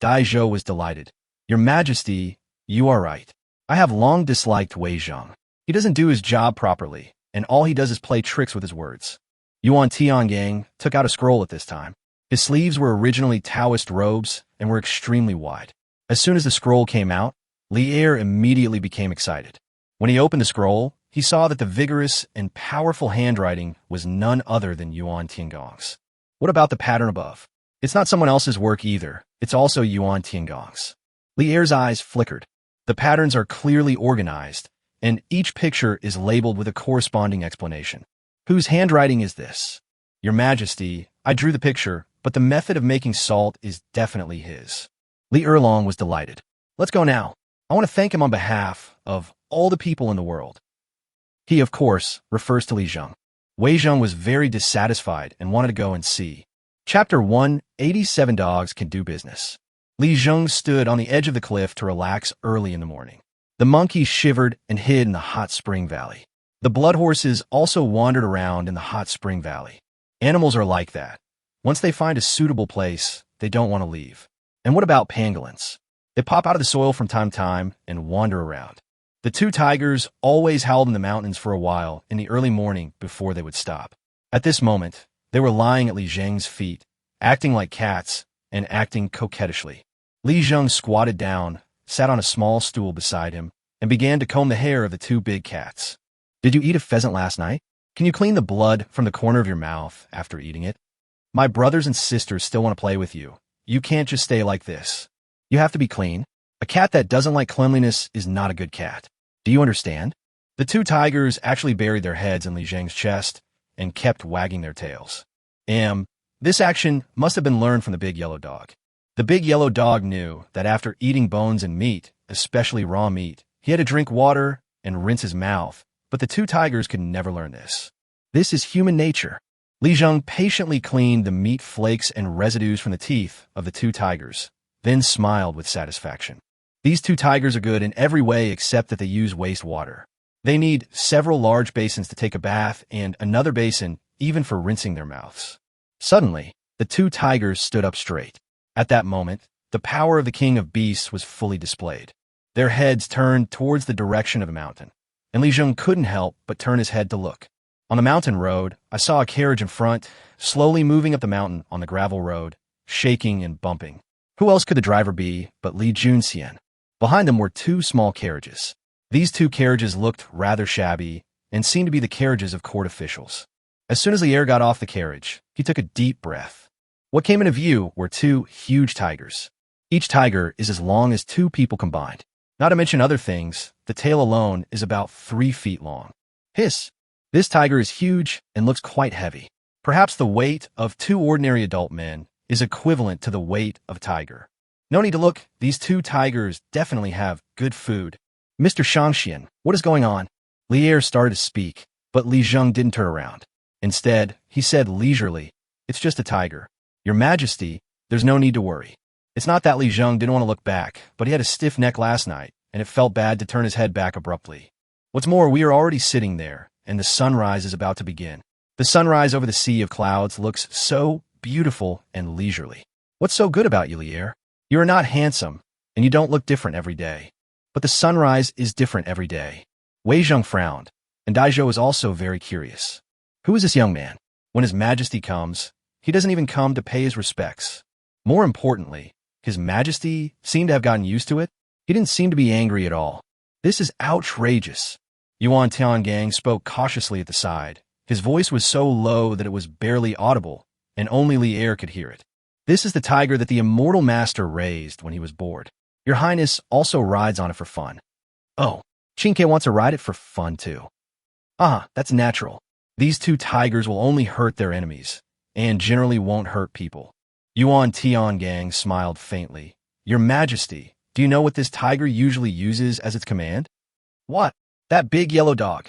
Daizhou was delighted. Your Majesty, you are right. I have long disliked Wei Zheng. He doesn't do his job properly, and all he does is play tricks with his words. Yuan Tiangang took out a scroll at this time. His sleeves were originally Taoist robes and were extremely wide. As soon as the scroll came out, Li Er immediately became excited. When he opened the scroll, he saw that the vigorous and powerful handwriting was none other than Yuan Tiangang's. What about the pattern above? It's not someone else's work either. It's also Yuan Tiangang's. Li Er's eyes flickered. The patterns are clearly organized, and each picture is labeled with a corresponding explanation. Whose handwriting is this? Your Majesty, I drew the picture, but the method of making salt is definitely his. Li Erlong was delighted. Let's go now. I want to thank him on behalf of all the people in the world. He, of course, refers to Li Zheng. Wei Zheng was very dissatisfied and wanted to go and see. Chapter 1, 87 Dogs Can Do Business. Li Zheng stood on the edge of the cliff to relax early in the morning. The monkeys shivered and hid in the hot spring valley. The blood horses also wandered around in the hot spring valley. Animals are like that. Once they find a suitable place, they don't want to leave. And what about pangolins? They pop out of the soil from time to time and wander around. The 2 tigers always howled in the mountains for a while in the early morning before they would stop. At this moment, they were lying at Li Zheng's feet, acting like cats and acting coquettishly. Li Zheng squatted down, sat on a small stool beside him, and began to comb the hair of the 2 big cats. Did you eat a pheasant last night? Can you clean the blood from the corner of your mouth after eating it? My brothers and sisters still want to play with you. You can't just stay like this. You have to be clean. A cat that doesn't like cleanliness is not a good cat. Do you understand? The 2 tigers actually buried their heads in Li Zheng's chest and kept wagging their tails. This action must have been learned from the big yellow dog. The big yellow dog knew that after eating bones and meat, especially raw meat, he had to drink water and rinse his mouth, but the 2 tigers could never learn this. This is human nature. Li Zheng patiently cleaned the meat flakes and residues from the teeth of the 2 tigers, then smiled with satisfaction. These 2 tigers are good in every way except that they use wastewater. They need several large basins to take a bath and another basin even for rinsing their mouths. Suddenly, the two tigers stood up straight. At that moment, the power of the king of beasts was fully displayed. Their heads turned towards the direction of the mountain, and Li Zheng couldn't help but turn his head to look. On the mountain road, I saw a carriage in front, slowly moving up the mountain on the gravel road, shaking and bumping. Who else could the driver be but Li Junxian? Behind them were two small carriages. These two carriages looked rather shabby and seemed to be the carriages of court officials. As soon as Lier got off the carriage, he took a deep breath. What came into view were two huge tigers. Each tiger is as long as two people combined. Not to mention other things, the tail alone is about 3 feet long. Hiss! This tiger is huge and looks quite heavy. Perhaps the weight of 2 ordinary adult men is equivalent to the weight of a tiger. No need to look, these 2 tigers definitely have good food. Mr. Shangxian, what is going on? Lier started to speak, but Li Zheng didn't turn around. Instead, he said leisurely, "It's just a tiger. Your Majesty, there's no need to worry." It's not that Li Zheng didn't want to look back, but he had a stiff neck last night, and it felt bad to turn his head back abruptly. What's more, we are already sitting there, and the sunrise is about to begin. The sunrise over the sea of clouds looks so beautiful and leisurely. What's so good about you, Lier? You are not handsome, and you don't look different every day. But the sunrise is different every day. Wei Zheng frowned, and Daizhou was also very curious. Who is this young man? When His Majesty comes, he doesn't even come to pay his respects. More importantly, His Majesty seemed to have gotten used to it. He didn't seem to be angry at all. This is outrageous. Yuan Tiangang spoke cautiously at the side. His voice was so low that it was barely audible, and only Lier could hear it. This is the tiger that the immortal master raised when he was bored. Your Highness also rides on it for fun. Oh, Qinghe wants to ride it for fun too. That's natural. These 2 tigers will only hurt their enemies, and generally won't hurt people. Yuan Tiangang smiled faintly. Your Majesty, do you know what this tiger usually uses as its command? What? That big yellow dog.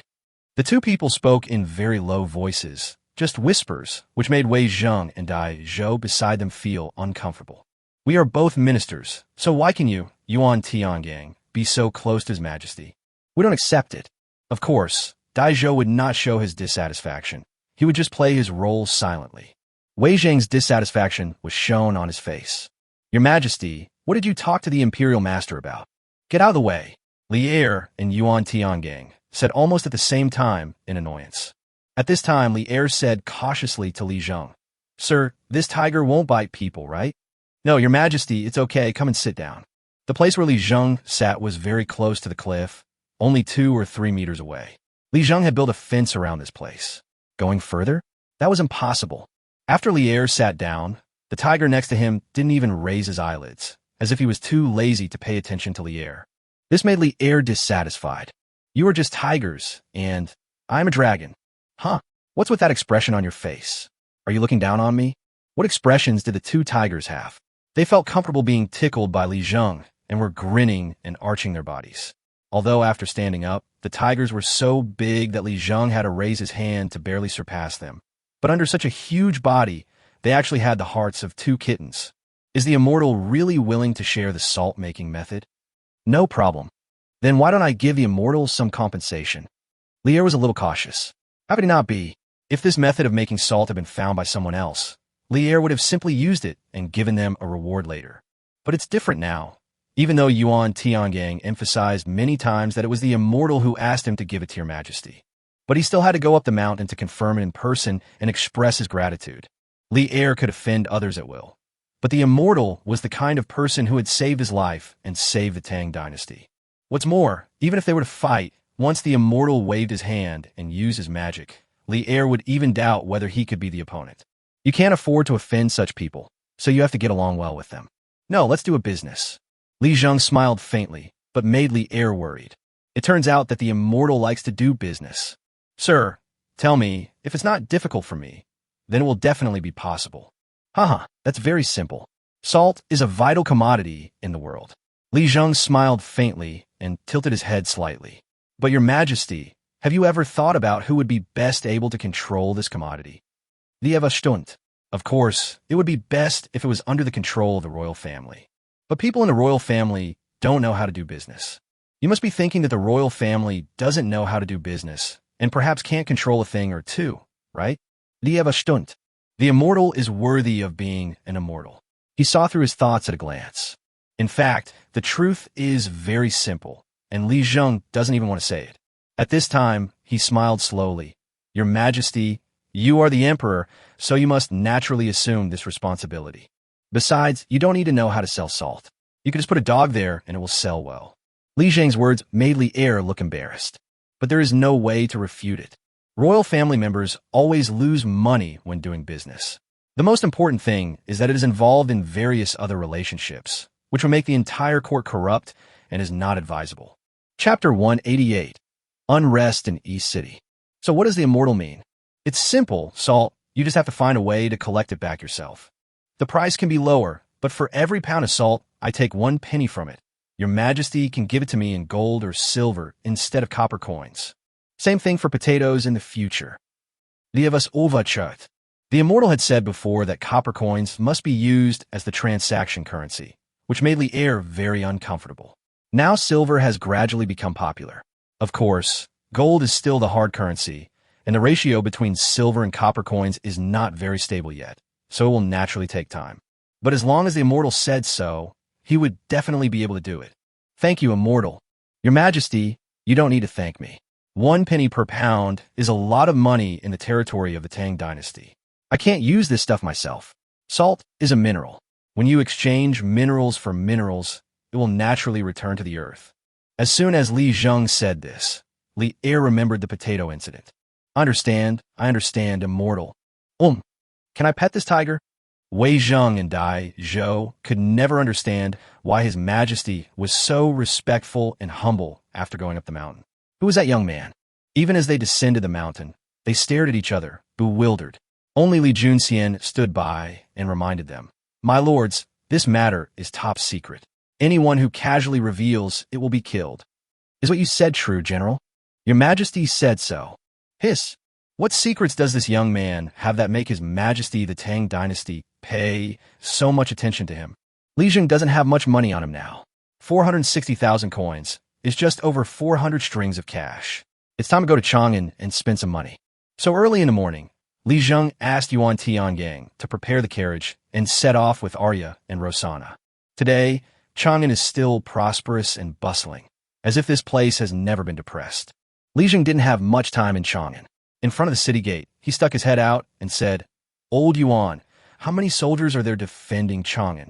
The 2 people spoke in very low voices, just whispers, which made Wei Zheng and Daizhou beside them feel uncomfortable. We are both ministers, so why can you, Yuan Tiangang, be so close to His Majesty? We don't accept it. Of course, Daizhou would not show his dissatisfaction. He would just play his role silently. Wei Zheng's dissatisfaction was shown on his face. Your Majesty, what did you talk to the Imperial Master about? Get out of the way, Lier and Yuan Tiangang said almost at the same time in annoyance. At this time, Lier said cautiously to Li Zheng, Sir, this tiger won't bite people, right? No, Your Majesty, it's okay, come and sit down. The place where Li Zheng sat was very close to the cliff, only 2 or 3 meters away. Li Zheng had built a fence around this place. Going further? That was impossible. After Lier sat down, the tiger next to him didn't even raise his eyelids, as if he was too lazy to pay attention to Lier. This made Lier dissatisfied. You are just tigers, and I'm a dragon. Huh? What's with that expression on your face? Are you looking down on me? What expressions did the 2 tigers have? They felt comfortable being tickled by Li Zheng and were grinning and arching their bodies. Although after standing up, the tigers were so big that Li Zheng had to raise his hand to barely surpass them. But under such a huge body, they actually had the hearts of 2 kittens. Is the immortal really willing to share the salt-making method? No problem. Then why don't I give the immortals some compensation? Lier was a little cautious. How could he not be? If this method of making salt had been found by someone else, Lier would have simply used it and given them a reward later. But it's different now. Even though Yuan Tiangang emphasized many times that it was the immortal who asked him to give it to Your Majesty. But he still had to go up the mountain to confirm it in person and express his gratitude. Lier could offend others at will. But the immortal was the kind of person who had saved his life and saved the Tang dynasty. What's more, even if they were to fight, once the immortal waved his hand and used his magic, Lier would even doubt whether he could be the opponent. You can't afford to offend such people, so you have to get along well with them. No, let's do a business. Li Zheng smiled faintly, but made Lier worried. It turns out that the immortal likes to do business. Sir, tell me, if it's not difficult for me, then it will definitely be possible. That's very simple. Salt is a vital commodity in the world. Li Zheng smiled faintly and tilted his head slightly. But Your Majesty, have you ever thought about who would be best able to control this commodity? Of course, it would be best if it was under the control of the royal family. But people in the royal family don't know how to do business. You must be thinking that the royal family doesn't know how to do business and perhaps can't control a thing or two, right? The immortal is worthy of being an immortal. He saw through his thoughts at a glance. In fact, the truth is very simple, and Li Zheng doesn't even want to say it. At this time, he smiled slowly. Your Majesty, you are the emperor, so you must naturally assume this responsibility. Besides, you don't need to know how to sell salt. You can just put a dog there and it will sell well. Li Zheng's words made Li Er look embarrassed. But there is no way to refute it. Royal family members always lose money when doing business. The most important thing is that it is involved in various other relationships, which will make the entire court corrupt and is not advisable. Chapter 188. Unrest in East City. So what does the immortal mean? It's simple, Salt. You just have to find a way to collect it back yourself. The price can be lower, but for every pound of salt, I take 1 penny from it. Your Majesty can give it to me in gold or silver instead of copper coins. Same thing for potatoes in the future. Lievas ovachat. The immortal had said before that copper coins must be used as the transaction currency, which made Li Er very uncomfortable. Now silver has gradually become popular. Of course, gold is still the hard currency, and the ratio between silver and copper coins is not very stable yet, so it will naturally take time. But as long as the immortal said so, he would definitely be able to do it. Thank you, immortal. Your Majesty, you don't need to thank me. 1 penny per pound is a lot of money in the territory of the Tang dynasty. I can't use this stuff myself. Salt is a mineral. When you exchange minerals for minerals, it will naturally return to the earth. As soon as Li Zheng said this, Li Er remembered the potato incident. I understand, immortal. Can I pet this tiger? Wei Zheng and Dai Zhou could never understand why His Majesty was so respectful and humble after going up the mountain. Who was that young man? Even as they descended the mountain, they stared at each other, bewildered. Only Li Junxian stood by and reminded them, My lords, this matter is top secret. Anyone who casually reveals it will be killed. Is what you said true, General? Your Majesty said so. Hiss. What secrets does this young man have that make His Majesty the Tang dynasty pay so much attention to him? Li Zheng doesn't have much money on him now. 460,000 coins is just over 400 strings of cash. It's time to go to Chang'an and spend some money. So early in the morning, Li Zheng asked Yuan Tiangang to prepare the carriage and set off with Arya and Rosanna. Today, Chang'an is still prosperous and bustling, as if this place has never been depressed. Li Zheng didn't have much time in Chang'an. In front of the city gate, he stuck his head out and said, Old Yuan, how many soldiers are there defending Chang'an?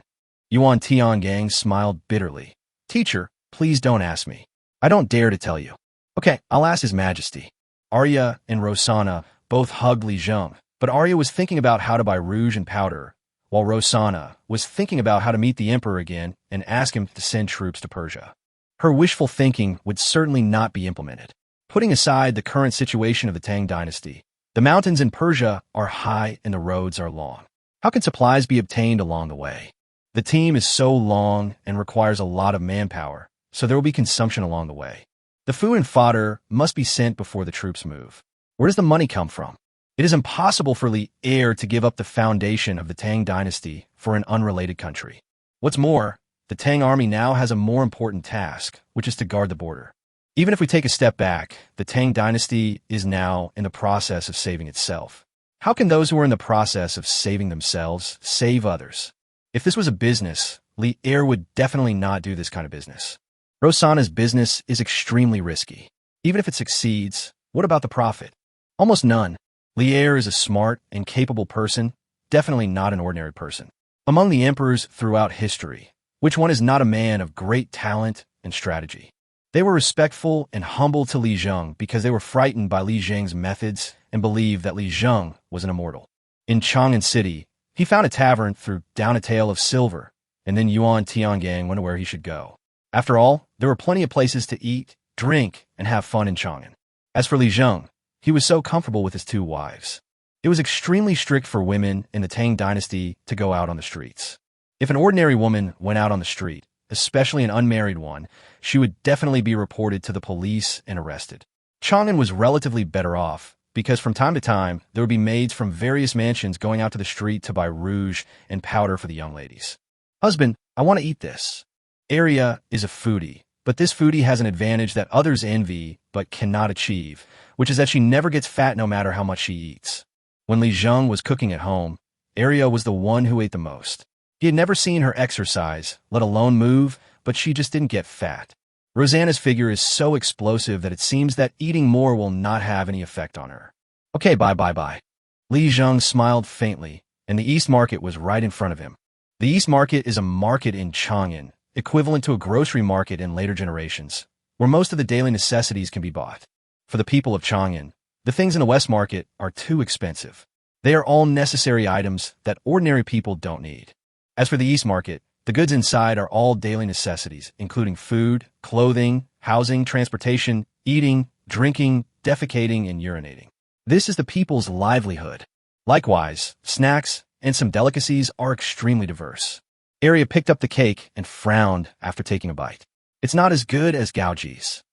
Yuan Tiangang smiled bitterly. Teacher, please don't ask me. I don't dare to tell you. Okay, I'll ask His Majesty. Arya and Rosanna both hugged Li Zheng, but Arya was thinking about how to buy rouge and powder, while Rosanna was thinking about how to meet the emperor again and ask him to send troops to Persia. Her wishful thinking would certainly not be implemented. Putting aside the current situation of the Tang dynasty, the mountains in Persia are high and the roads are long. How can supplies be obtained along the way? The team is so long and requires a lot of manpower, so there will be consumption along the way. The food and fodder must be sent before the troops move. Where does the money come from? It is impossible for Li Er to give up the foundation of the Tang dynasty for an unrelated country. What's more, the Tang army now has a more important task, which is to guard the border. Even if we take a step back, the Tang dynasty is now in the process of saving itself. How can those who are in the process of saving themselves save others? If this was a business, Li Er would definitely not do this kind of business. Rosanna's business is extremely risky. Even if it succeeds, what about the profit? Almost none. Li Er is a smart and capable person, definitely not an ordinary person. Among the emperors throughout history, which one is not a man of great talent and strategy? They were respectful and humble to Li Zheng because they were frightened by Li Zheng's methods and believed that Li Zheng was an immortal. In Chang'an City, he found a tavern, threw down a tale of silver, and then Yuan Tiangang went where he should go. After all, there were plenty of places to eat, drink, and have fun in Chang'an. As for Li Zheng, he was so comfortable with his 2 wives. It was extremely strict for women in the Tang dynasty to go out on the streets. If an ordinary woman went out on the street, especially an unmarried one, she would definitely be reported to the police and arrested. Chang'an was relatively better off because from time to time, there would be maids from various mansions going out to the street to buy rouge and powder for the young ladies. Husband, I want to eat this. Arya is a foodie, but this foodie has an advantage that others envy but cannot achieve, which is that she never gets fat no matter how much she eats. When Li Zheng was cooking at home, Arya was the one who ate the most. He had never seen her exercise, let alone move, but she just didn't get fat. Rosanna's figure is so explosive that it seems that eating more will not have any effect on her. Okay, bye. Li Zheng smiled faintly, and the East Market was right in front of him. The East Market is a market in Chang'an, equivalent to a grocery market in later generations, where most of the daily necessities can be bought. For the people of Chang'an, the things in the West Market are too expensive. They are all necessary items that ordinary people don't need. As for the East Market, the goods inside are all daily necessities, including food, clothing, housing, transportation, eating, drinking, defecating, and urinating. This is the people's livelihood. Likewise, snacks and some delicacies are extremely diverse. Arya picked up the cake and frowned after taking a bite. It's not as good as Gaoji's.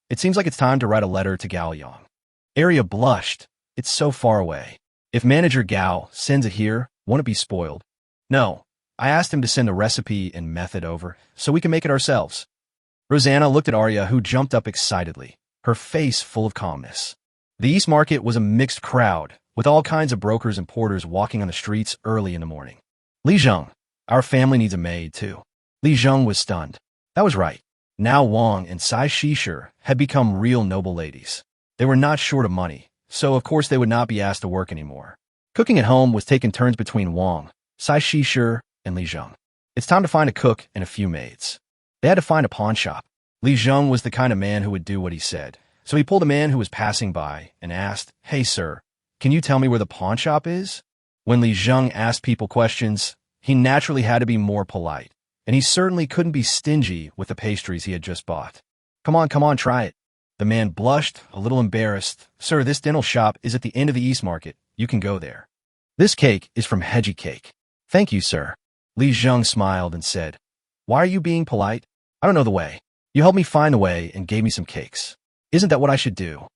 It seems like it's time to write a letter to Gao Yang. Arya blushed. It's so far away. If Manager Gao sends it here, won't it be spoiled? No. I asked him to send the recipe and method over, so we can make it ourselves. Rosanna looked at Arya, who jumped up excitedly, her face full of calmness. The East Market was a mixed crowd, with all kinds of brokers and porters walking on the streets early in the morning. Li Zheng, our family needs a maid, too. Li Zheng was stunned. That was right. Now Wang and Sai Shishir had become real noble ladies. They were not short of money, so of course they would not be asked to work anymore. Cooking at home was taking turns between Wang, Sai Shishir, and Li Zheng. It's time to find a cook and a few maids. They had to find a pawn shop. Li Zheng was the kind of man who would do what he said, so he pulled a man who was passing by and asked, "Hey, sir, can you tell me where the pawn shop is?" When Li Zheng asked people questions, he naturally had to be more polite, and he certainly couldn't be stingy with the pastries he had just bought. Come on, try it." The man blushed, a little embarrassed. "Sir, this dental shop is at the end of the East Market. You can go there. This cake is from Heji Cake." "Thank you, sir." Li Zheng smiled and said, "Why are you being polite? I don't know the way. You helped me find the way and gave me some cakes. Isn't that what I should do?"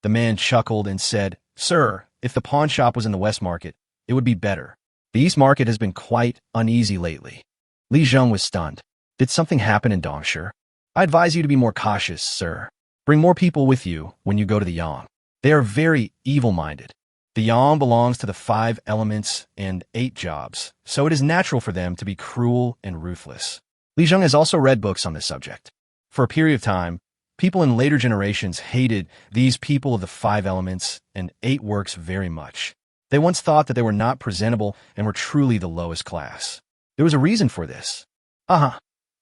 The man chuckled and said, "Sir, if the pawn shop was in the West Market, it would be better. The East Market has been quite uneasy lately." Li Zheng was stunned. "Did something happen in Dongshi? I advise you to be more cautious, sir. Bring more people with you when you go to the Yang. They are very evil-minded. The Yang belongs to the 5 elements and 8 jobs, so it is natural for them to be cruel and ruthless." Li Zheng has also read books on this subject. For a period of time, people in later generations hated these people of the 5 elements and 8 works very much. They once thought that they were not presentable and were truly the lowest class. There was a reason for this.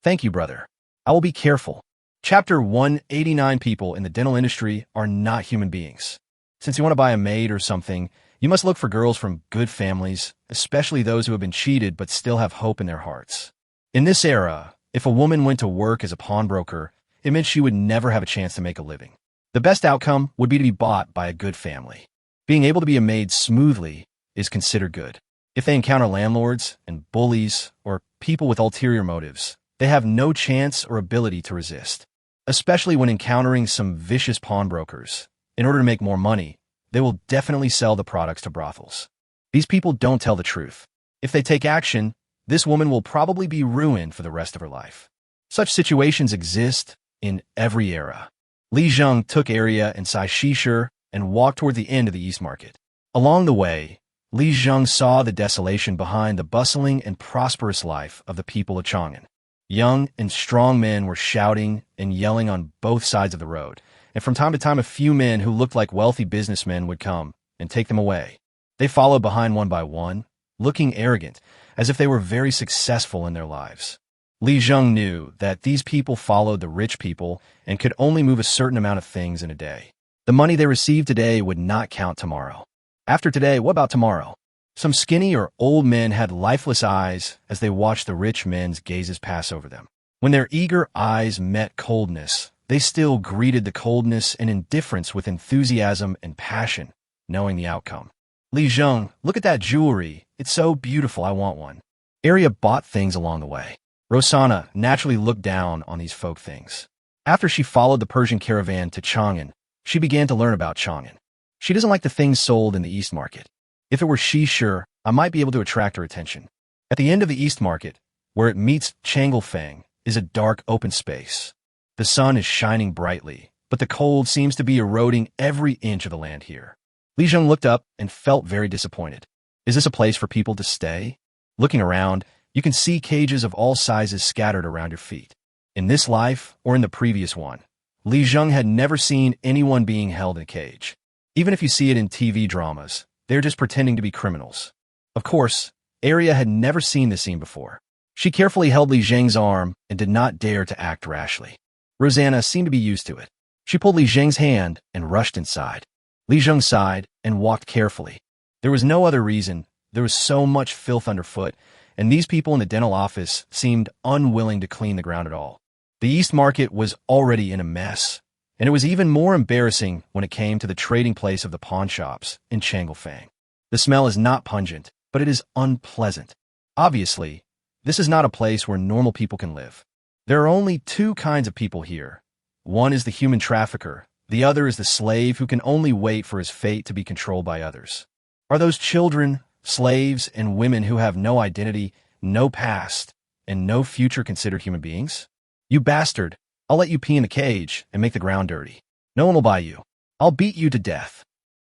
Thank you, brother. I will be careful. Chapter 189. People in the dental industry are not human beings. Since you want to buy a maid or something, you must look for girls from good families, especially those who have been cheated but still have hope in their hearts. In this era, if a woman went to work as a pawnbroker, it meant she would never have a chance to make a living. The best outcome would be to be bought by a good family. Being able to be a maid smoothly is considered good. If they encounter landlords and bullies or people with ulterior motives, they have no chance or ability to resist. Especially when encountering some vicious pawnbrokers. In order to make more money, they will definitely sell the products to brothels. These people don't tell the truth. If they take action, this woman will probably be ruined for the rest of her life. Such situations exist in every era. Li Zheng took Arya and Sai Shishir and walked toward the end of the East Market. Along the way, Li Zheng saw the desolation behind the bustling and prosperous life of the people of Chang'an. Young and strong men were shouting and yelling on both sides of the road, and from time to time a few men who looked like wealthy businessmen would come and take them away. They followed behind one by one, looking arrogant, as if they were very successful in their lives. Li Zheng knew that these people followed the rich people and could only move a certain amount of things in a day. The money they received today would not count tomorrow. After today, what about tomorrow? Some skinny or old men had lifeless eyes as they watched the rich men's gazes pass over them. When their eager eyes met coldness, they still greeted the coldness and indifference with enthusiasm and passion, knowing the outcome. Li Zheng, look at that jewelry. It's so beautiful, I want one. Arya bought things along the way. Rosanna naturally looked down on these folk things. After she followed the Persian caravan to Chang'an, she began to learn about Chang'an. She doesn't like the things sold in the East Market. If it were she, sure, I might be able to attract her attention. At the end of the East Market, where it meets Changelfeng, is a dark open space. The sun is shining brightly, but the cold seems to be eroding every inch of the land here. Li Zheng looked up and felt very disappointed. Is this a place for people to stay? Looking around, you can see cages of all sizes scattered around your feet. In this life, or in the previous one, Li Zheng had never seen anyone being held in a cage. Even if you see it in TV dramas, they're just pretending to be criminals. Of course, Arya had never seen this scene before. She carefully held Li Zheng's arm and did not dare to act rashly. Rosanna seemed to be used to it. She pulled Li Zheng's hand and rushed inside. Li Zheng sighed and walked carefully. There was no other reason. There was so much filth underfoot, and these people in the dental office seemed unwilling to clean the ground at all. The East Market was already in a mess, and it was even more embarrassing when it came to the trading place of the pawn shops in Changelfang. The smell is not pungent, but it is unpleasant. Obviously, this is not a place where normal people can live. There are only two kinds of people here. One is the human trafficker. The other is the slave who can only wait for his fate to be controlled by others. Are those children, slaves, and women who have no identity, no past, and no future considered human beings? You bastard, I'll let you pee in a cage and make the ground dirty. No one will buy you. I'll beat you to death.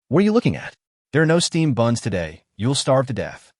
What are you looking at? There are no steamed buns today. You'll starve to death.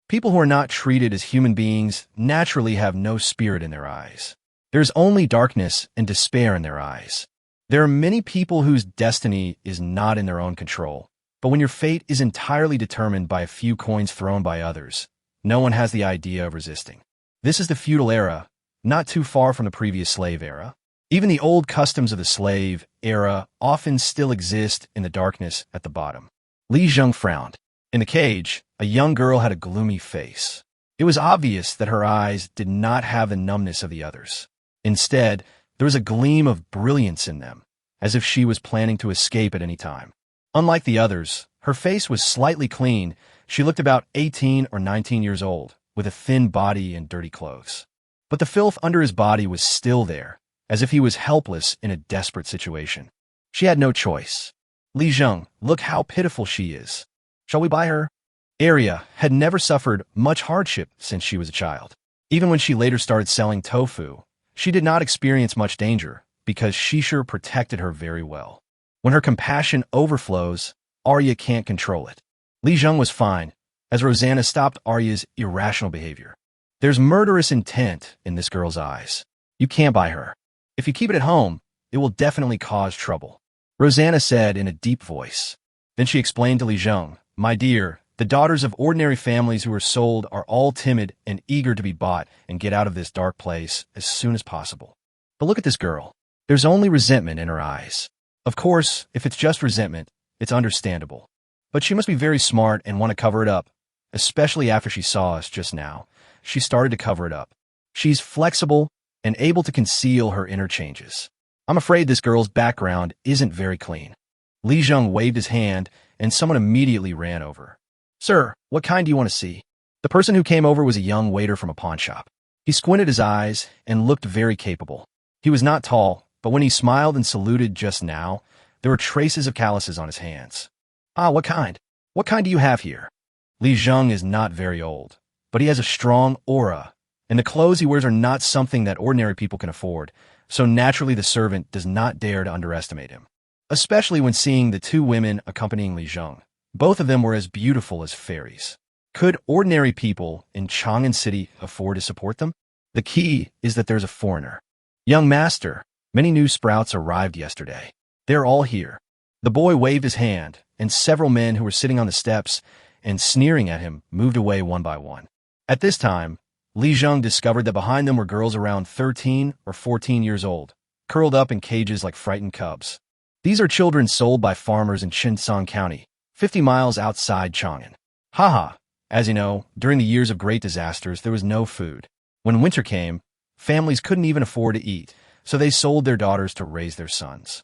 People who are not treated as human beings naturally have no spirit in their eyes. There's only darkness and despair in their eyes. There are many people whose destiny is not in their own control, but when your fate is entirely determined by a few coins thrown by others, no one has the idea of resisting. This is the feudal era, not too far from the previous slave era. Even the old customs of the slave era often still exist in the darkness at the bottom. Li Zheng frowned. In the cage, a young girl had a gloomy face. It was obvious that her eyes did not have the numbness of the others. Instead, there was a gleam of brilliance in them, as if she was planning to escape at any time. Unlike the others, her face was slightly clean. She looked about 18 or 19 years old, with a thin body and dirty clothes. But the filth under his body was still there, as if he was helpless in a desperate situation. She had no choice. Li Zheng, look how pitiful she is. Shall we buy her? Arya had never suffered much hardship since she was a child. Even when she later started selling tofu, she did not experience much danger because Shishir protected her very well. When her compassion overflows, Arya can't control it. Li Zheng was fine, as Rosanna stopped Arya's irrational behavior. There's murderous intent in this girl's eyes. You can't buy her. If you keep it at home, it will definitely cause trouble, Rosanna said in a deep voice. Then she explained to Li Zheng, my dear, the daughters of ordinary families who are sold are all timid and eager to be bought and get out of this dark place as soon as possible. But look at this girl. There's only resentment in her eyes. Of course, if it's just resentment, it's understandable. But she must be very smart and want to cover it up, especially after she saw us just now. She started to cover it up. She's flexible and able to conceal her inner changes. I'm afraid this girl's background isn't very clean. Li Zheng waved his hand, and someone immediately ran over. Sir, what kind do you want to see? The person who came over was a young waiter from a pawn shop. He squinted his eyes and looked very capable. He was not tall, but when he smiled and saluted just now, there were traces of calluses on his hands. Ah, what kind? What kind do you have here? Li Zheng is not very old, but he has a strong aura, and the clothes he wears are not something that ordinary people can afford, so naturally the servant does not dare to underestimate him. Especially when seeing the two women accompanying Li Zheng. Both of them were as beautiful as fairies. Could ordinary people in Chang'an City afford to support them? The key is that there's a foreigner. Young master, many new sprouts arrived yesterday. They're all here. The boy waved his hand, and several men who were sitting on the steps and sneering at him moved away one by one. At this time, Li Zheng discovered that behind them were girls around 13 or 14 years old, curled up in cages like frightened cubs. These are children sold by farmers in Qinghe County, 50 miles outside Chang'an. Haha, as you know, during the years of great disasters, there was no food. When winter came, families couldn't even afford to eat, so they sold their daughters to raise their sons.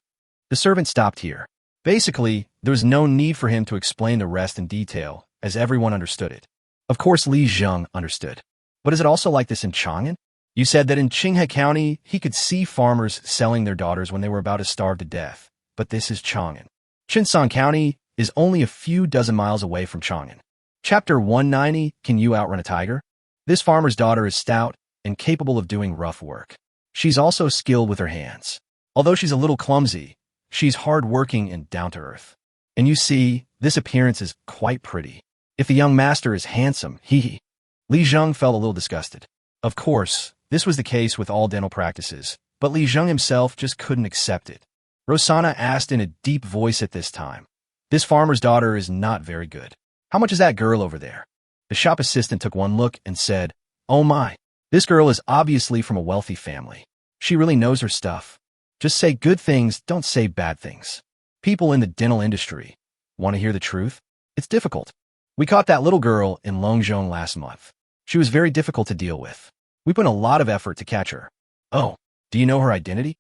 The servant stopped here. Basically, there was no need for him to explain the rest in detail, as everyone understood it. Of course, Li Zheng understood. But is it also like this in Chang'an? You said that in Qinghe County, he could see farmers selling their daughters when they were about to starve to death. But this is Chang'an. Qinghe County is only a few dozen miles away from Chang'an. Chapter 190, Can You Outrun a Tiger? This farmer's daughter is stout and capable of doing rough work. She's also skilled with her hands. Although she's a little clumsy, she's hard-working and down-to-earth. And you see, This appearance is quite pretty. If the young master is handsome, hee. Li Zheng felt a little disgusted. Of course, this was the case with all dental practices, but Li Zheng himself just couldn't accept it. Rosanna asked in a deep voice at this time. This farmer's daughter is not very good. How much is that girl over there? The shop assistant took one look and said, Oh my, this girl is obviously from a wealthy family. She really knows her stuff. Just say good things, don't say bad things. People in the dental industry want to hear the truth? It's difficult. We caught that little girl in Longzhong last month. She was very difficult to deal with. We put in a lot of effort to catch her. Oh, do you know her identity?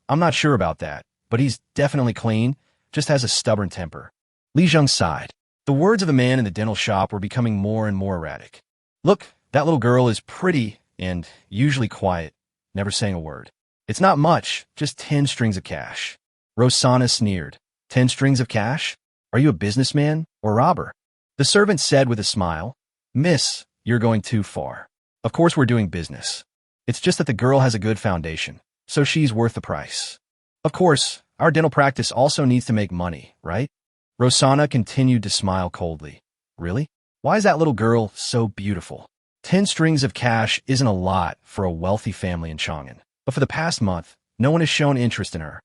I'm not sure about that, but he's definitely clean, just has a stubborn temper. Li Zheng sighed. The words of the man in the dental shop were becoming more and more erratic. Look, that little girl is pretty and usually quiet, never saying a word. It's not much, just 10 strings of cash. Rosanna sneered. 10 strings of cash? Are you a businessman or robber? The servant said with a smile, Miss, you're going too far. Of course we're doing business. It's just that the girl has a good foundation, so she's worth the price. Of course, our dental practice also needs to make money, right? Rosanna continued to smile coldly. Really? Why is that little girl so beautiful? 10 strings of cash isn't a lot for a wealthy family in Chang'an, but for the past month, no one has shown interest in her.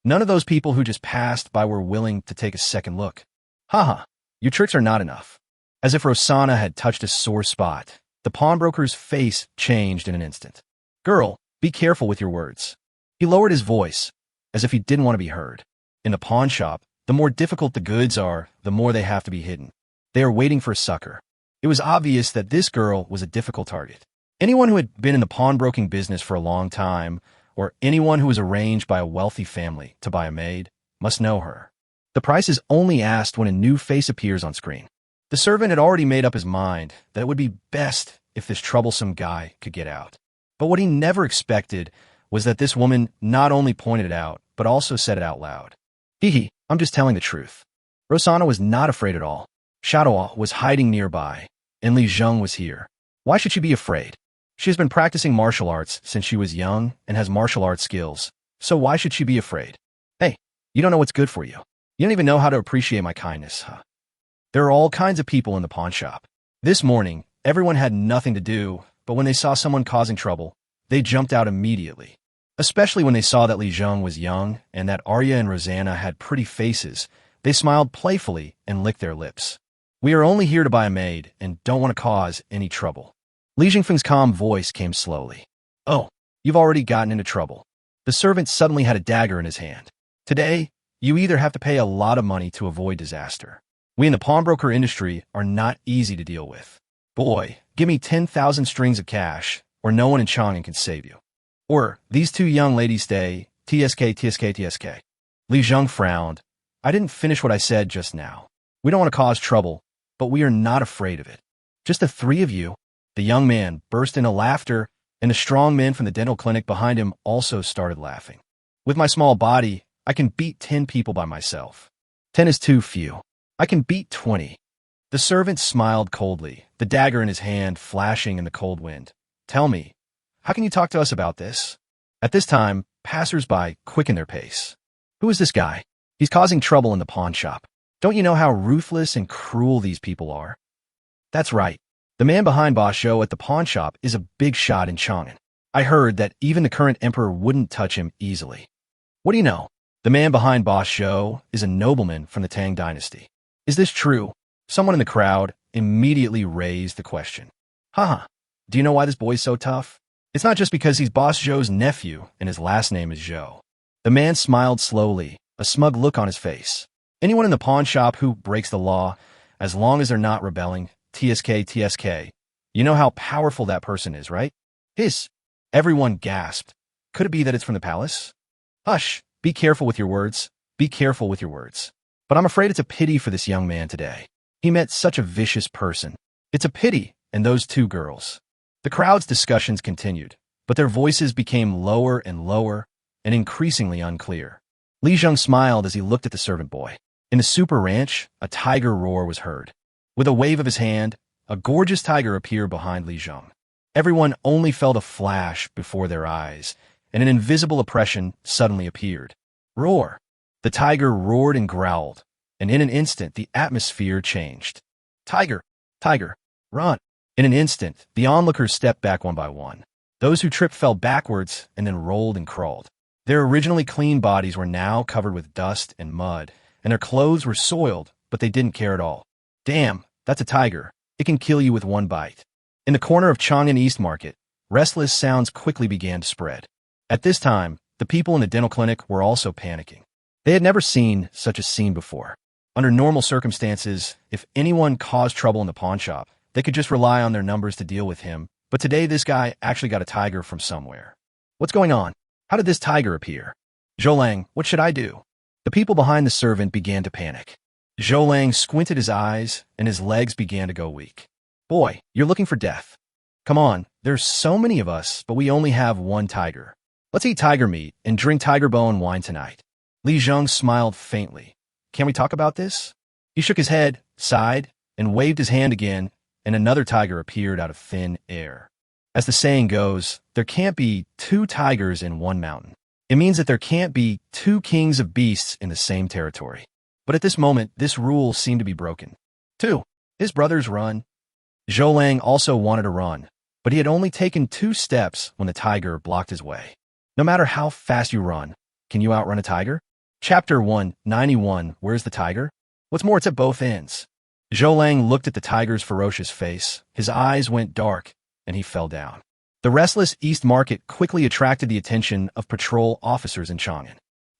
None of those people who just passed by were willing to take a second look. Haha, your tricks are not enough. As if Rosanna had touched a sore spot, the pawnbroker's face changed in an instant. Girl, be careful with your words. He lowered his voice, as if he didn't want to be heard. In the pawn shop, the more difficult the goods are, the more they have to be hidden. They are waiting for a sucker. It was obvious that this girl was a difficult target. Anyone who had been in the pawnbroking business for a long time, or anyone who was arranged by a wealthy family to buy a maid, must know her. The price is only asked when a new face appears on screen. The servant had already made up his mind that it would be best if this troublesome guy could get out. But what he never expected was that this woman not only pointed it out, but also said it out loud. I'm just telling the truth. Rosanna was not afraid at all. Shadow was hiding nearby, and Li Zheng was here. Why should she be afraid? She has been practicing martial arts since she was young and has martial arts skills, so why should she be afraid? Hey, you don't know what's good for you. You don't even know how to appreciate my kindness, huh? There are all kinds of people in the pawn shop. This morning, everyone had nothing to do, but when they saw someone causing trouble, they jumped out immediately. Especially when they saw that Li Zheng was young and that Arya and Rosanna had pretty faces, they smiled playfully and licked their lips. We are only here to buy a maid and don't want to cause any trouble. Li Jingfeng's calm voice came slowly. Oh, you've already gotten into trouble. The servant suddenly had a dagger in his hand. Today, you either have to pay a lot of money to avoid disaster. We in the pawnbroker industry are not easy to deal with. Boy, give me 10,000 strings of cash, or no one in Chang'an can save you. Or, these two young ladies stay, TSK. Li Zheng frowned. I didn't finish what I said just now. We don't want to cause trouble, but we are not afraid of it. Just the three of you. The young man burst into laughter, and the strong men from the dental clinic behind him also started laughing. With my small body, I can beat 10 people by myself. 10 is too few. I can beat 20. The servant smiled coldly, the dagger in his hand flashing in the cold wind. Tell me, how can you talk to us about this? At this time, passers-by quickened their pace. Who is this guy? He's causing trouble in the pawn shop. Don't you know how ruthless and cruel these people are? That's right. The man behind Boss Zhou at the pawn shop is a big shot in Chang'an. I heard that even the current emperor wouldn't touch him easily. What do you know? The man behind Boss Zhou is a nobleman from the Tang dynasty. Is this true? Someone in the crowd immediately raised the question. Haha, do you know why this boy's so tough? It's not just because he's Boss Zhou's nephew and his last name is Zhou. The man smiled slowly, a smug look on his face. Anyone in the pawn shop who breaks the law, as long as they're not rebelling, TSK. You know how powerful that person is, right? Hiss. Everyone gasped. Could it be that it's from the palace? Hush. Be careful with your words. Be careful with your words. But I'm afraid it's a pity for this young man today. He met such a vicious person. It's a pity, and those two girls. The crowd's discussions continued, but their voices became lower and increasingly unclear. Li Zheng smiled as he looked at the servant boy. In the super ranch, a tiger roar was heard. With a wave of his hand, a gorgeous tiger appeared behind Li Zheng. Everyone only felt a flash before their eyes, and an invisible oppression suddenly appeared. Roar! The tiger roared and growled, and in an instant the atmosphere changed. Tiger! Tiger! Run! In an instant, the onlookers stepped back one by one. Those who tripped fell backwards and then rolled and crawled. Their originally clean bodies were now covered with dust and mud, and their clothes were soiled, but they didn't care at all. Damn, that's a tiger. It can kill you with one bite. In the corner of Qinghe East Market, restless sounds quickly began to spread. At this time, the people in the dental clinic were also panicking. They had never seen such a scene before. Under normal circumstances, if anyone caused trouble in the pawn shop, they could just rely on their numbers to deal with him, but today this guy actually got a tiger from somewhere. What's going on? How did this tiger appear? Zhou, what should I do? The people behind the servant began to panic. Zhou squinted his eyes, and his legs began to go weak. Boy, you're looking for death. Come on, there's so many of us, but we only have one tiger. Let's eat tiger meat and drink tiger bone wine tonight. Li Zheng smiled faintly. Can we talk about this? He shook his head, sighed, and waved his hand again, and another tiger appeared out of thin air. As the saying goes, there can't be two tigers in one mountain. It means that there can't be two kings of beasts in the same territory. But at this moment, this rule seemed to be broken. 2. His brothers run. Zhou also wanted to run, but he had only taken 2 steps when the tiger blocked his way. No matter how fast you run, can you outrun a tiger? Chapter 191, Where's the Tiger? What's more, it's at both ends. Zhou looked at the tiger's ferocious face, his eyes went dark, and he fell down. The restless East Market quickly attracted the attention of patrol officers in Chang'an.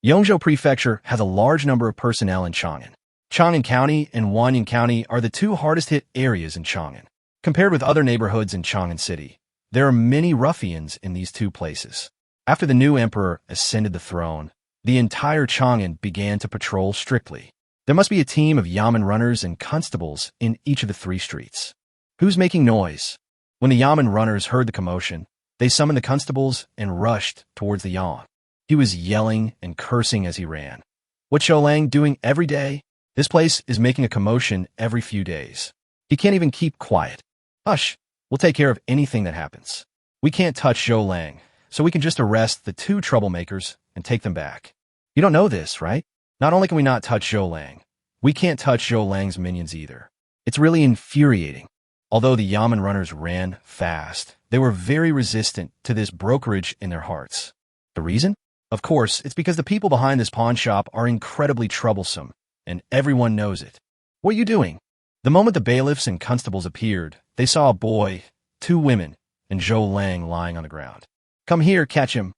Yongzhou Prefecture has a large number of personnel in Chang'an. Qinghe County and Wanyan County are the 2 hardest-hit areas in Chang'an. Compared with other neighborhoods in Chang'an City, there are many ruffians in these 2 places. After the new emperor ascended the throne, the entire Chang'an began to patrol strictly. There must be a team of yamen runners and constables in each of the 3 streets. Who's making noise? When the yamen runners heard the commotion, they summoned the constables and rushed towards the yamen. He was yelling and cursing as he ran. What's Zhou doing every day? This place is making a commotion every few days. He can't even keep quiet. Hush, we'll take care of anything that happens. We can't touch Zhou, so we can just arrest the 2 troublemakers and take them back. You don't know this, right? Not only can we not touch Zhou, we can't touch Zhou's minions either. It's really infuriating. Although the yamen runners ran fast, they were very resistant to this brokerage in their hearts. The reason? Of course, it's because the people behind this pawn shop are incredibly troublesome, and everyone knows it. What are you doing? The moment the bailiffs and constables appeared, they saw a boy, 2 women, and Zhou lying on the ground. Come here, catch him.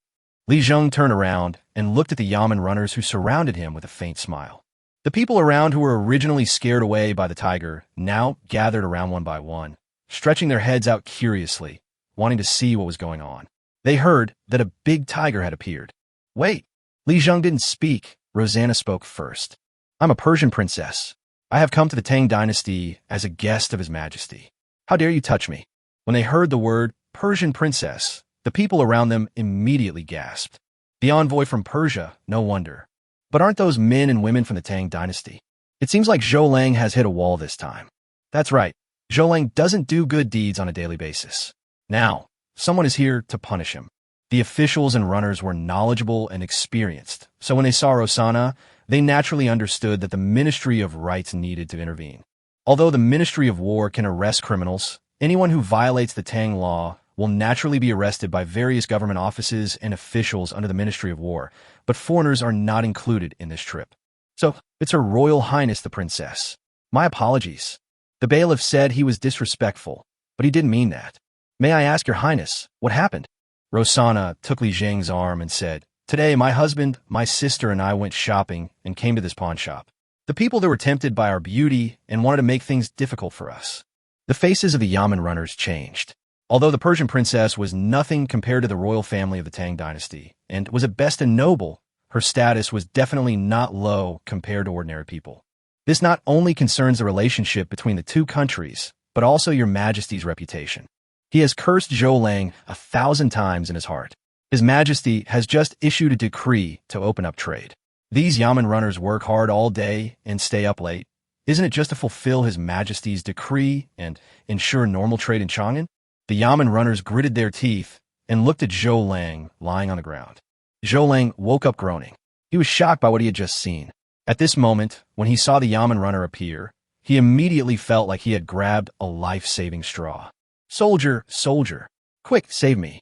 Li Zheng turned around and looked at the yamen runners who surrounded him with a faint smile. The people around who were originally scared away by the tiger now gathered around one by one, stretching their heads out curiously, wanting to see what was going on. They heard that a big tiger had appeared. Wait, Li Zheng didn't speak. Rosanna spoke first. I'm a Persian princess. I have come to the Tang dynasty as a guest of His Majesty. How dare you touch me? When they heard the word Persian princess, the people around them immediately gasped. The envoy from Persia, no wonder. But aren't those men and women from the Tang dynasty? It seems like Zhou has hit a wall this time. That's right. Zhou doesn't do good deeds on a daily basis. Now, someone is here to punish him. The officials and runners were knowledgeable and experienced, so when they saw Rosanna, they naturally understood that the Ministry of Rights needed to intervene. Although the Ministry of War can arrest criminals, anyone who violates the Tang law will naturally be arrested by various government offices and officials under the Ministry of War, but foreigners are not included in this trip. So, it's Her Royal Highness the Princess. My apologies. The bailiff said he was disrespectful, but he didn't mean that. May I ask Your Highness, what happened? Rosanna took Li Zheng's arm and said, Today, my husband, my sister, and I went shopping and came to this pawn shop. The people there were tempted by our beauty and wanted to make things difficult for us. The faces of the yamen runners changed. Although the Persian princess was nothing compared to the royal family of the Tang dynasty, and was at best a noble, her status was definitely not low compared to ordinary people. This not only concerns the relationship between the 2 countries, but also Your Majesty's reputation. He has cursed Zhou 1,000 times in his heart. His Majesty has just issued a decree to open up trade. These yamen runners work hard all day and stay up late. Isn't it just to fulfill His Majesty's decree and ensure normal trade in Chang'an? The yamen runners gritted their teeth and looked at Zhou lying on the ground. Zhou woke up groaning. He was shocked by what he had just seen. At this moment, when he saw the Yamen runner appear, he immediately felt like he had grabbed a life-saving straw. Soldier, soldier, quick, save me.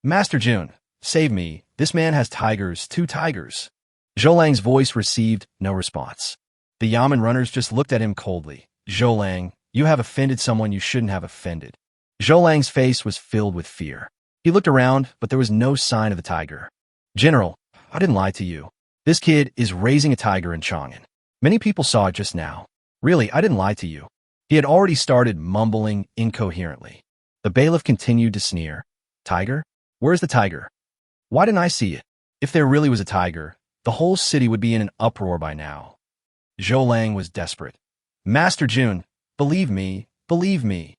Master Jun, save me, this man has tigers, 2 tigers. Zhou Lang's voice received no response. The Yamen runners just looked at him coldly. Zhou Lang, you have offended someone you shouldn't have offended. Zhou Lang's face was filled with fear. He looked around, but there was no sign of the tiger. General, I didn't lie to you. This kid is raising a tiger in Chang'an. Many people saw it just now. Really, I didn't lie to you. He had already started mumbling incoherently. The bailiff continued to sneer. Tiger? Where's the tiger? Why didn't I see it? If there really was a tiger, the whole city would be in an uproar by now. Zhou Lang was desperate. Master Jun, believe me, believe me.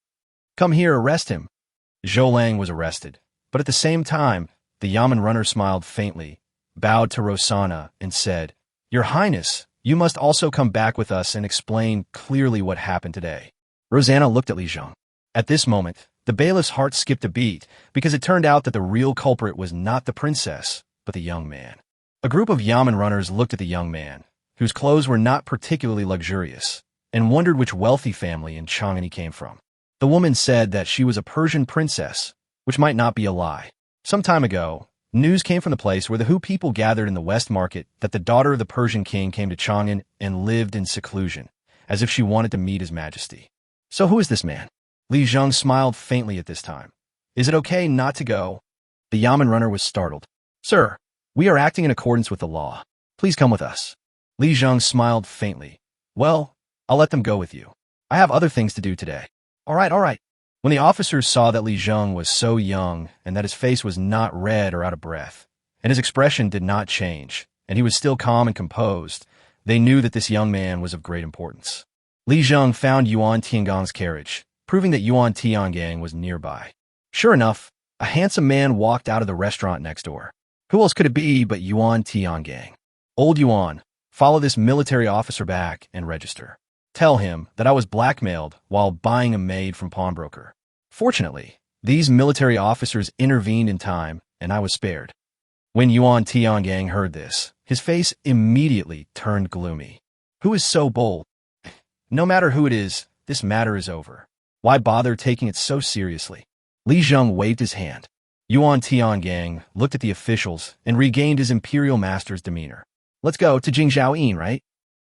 Come here, arrest him. Zhou Lang was arrested, but at the same time, the Yamen runner smiled faintly, bowed to Rosanna, and said, Your Highness, you must also come back with us and explain clearly what happened today. Rosanna looked at Li Zheng. At this moment, the bailiff's heart skipped a beat because it turned out that the real culprit was not the princess, but the young man. A group of Yamen runners looked at the young man, whose clothes were not particularly luxurious, and wondered which wealthy family in Chang'an he came from. The woman said that she was a Persian princess, which might not be a lie. Some time ago, news came from the place where the Hu people gathered in the West Market that the daughter of the Persian king came to Chang'an and lived in seclusion, as if she wanted to meet his majesty. So who is this man? Li Zheng smiled faintly at this time. Is it okay not to go? The Yamen runner was startled. Sir, we are acting in accordance with the law. Please come with us. Li Zheng smiled faintly. Well, I'll let them go with you. I have other things to do today. All right, all right. When the officers saw that Li Zheng was so young and that his face was not red or out of breath, and his expression did not change, and he was still calm and composed, they knew that this young man was of great importance. Li Zheng found Yuan Tiangong's carriage, proving that Yuan Tiangang was nearby. Sure enough, a handsome man walked out of the restaurant next door. Who else could it be but Yuan Tiangang? Old Yuan, follow this military officer back and register. Tell him that I was blackmailed while buying a maid from pawnbroker. Fortunately, these military officers intervened in time, and I was spared. When Yuan Tiangang heard this, his face immediately turned gloomy. Who is so bold? No matter who it is, this matter is over. Why bother taking it so seriously? Li Zheng waved his hand. Yuan Tiangang looked at the officials and regained his imperial master's demeanor. Let's go to Jingzhaoyin, right?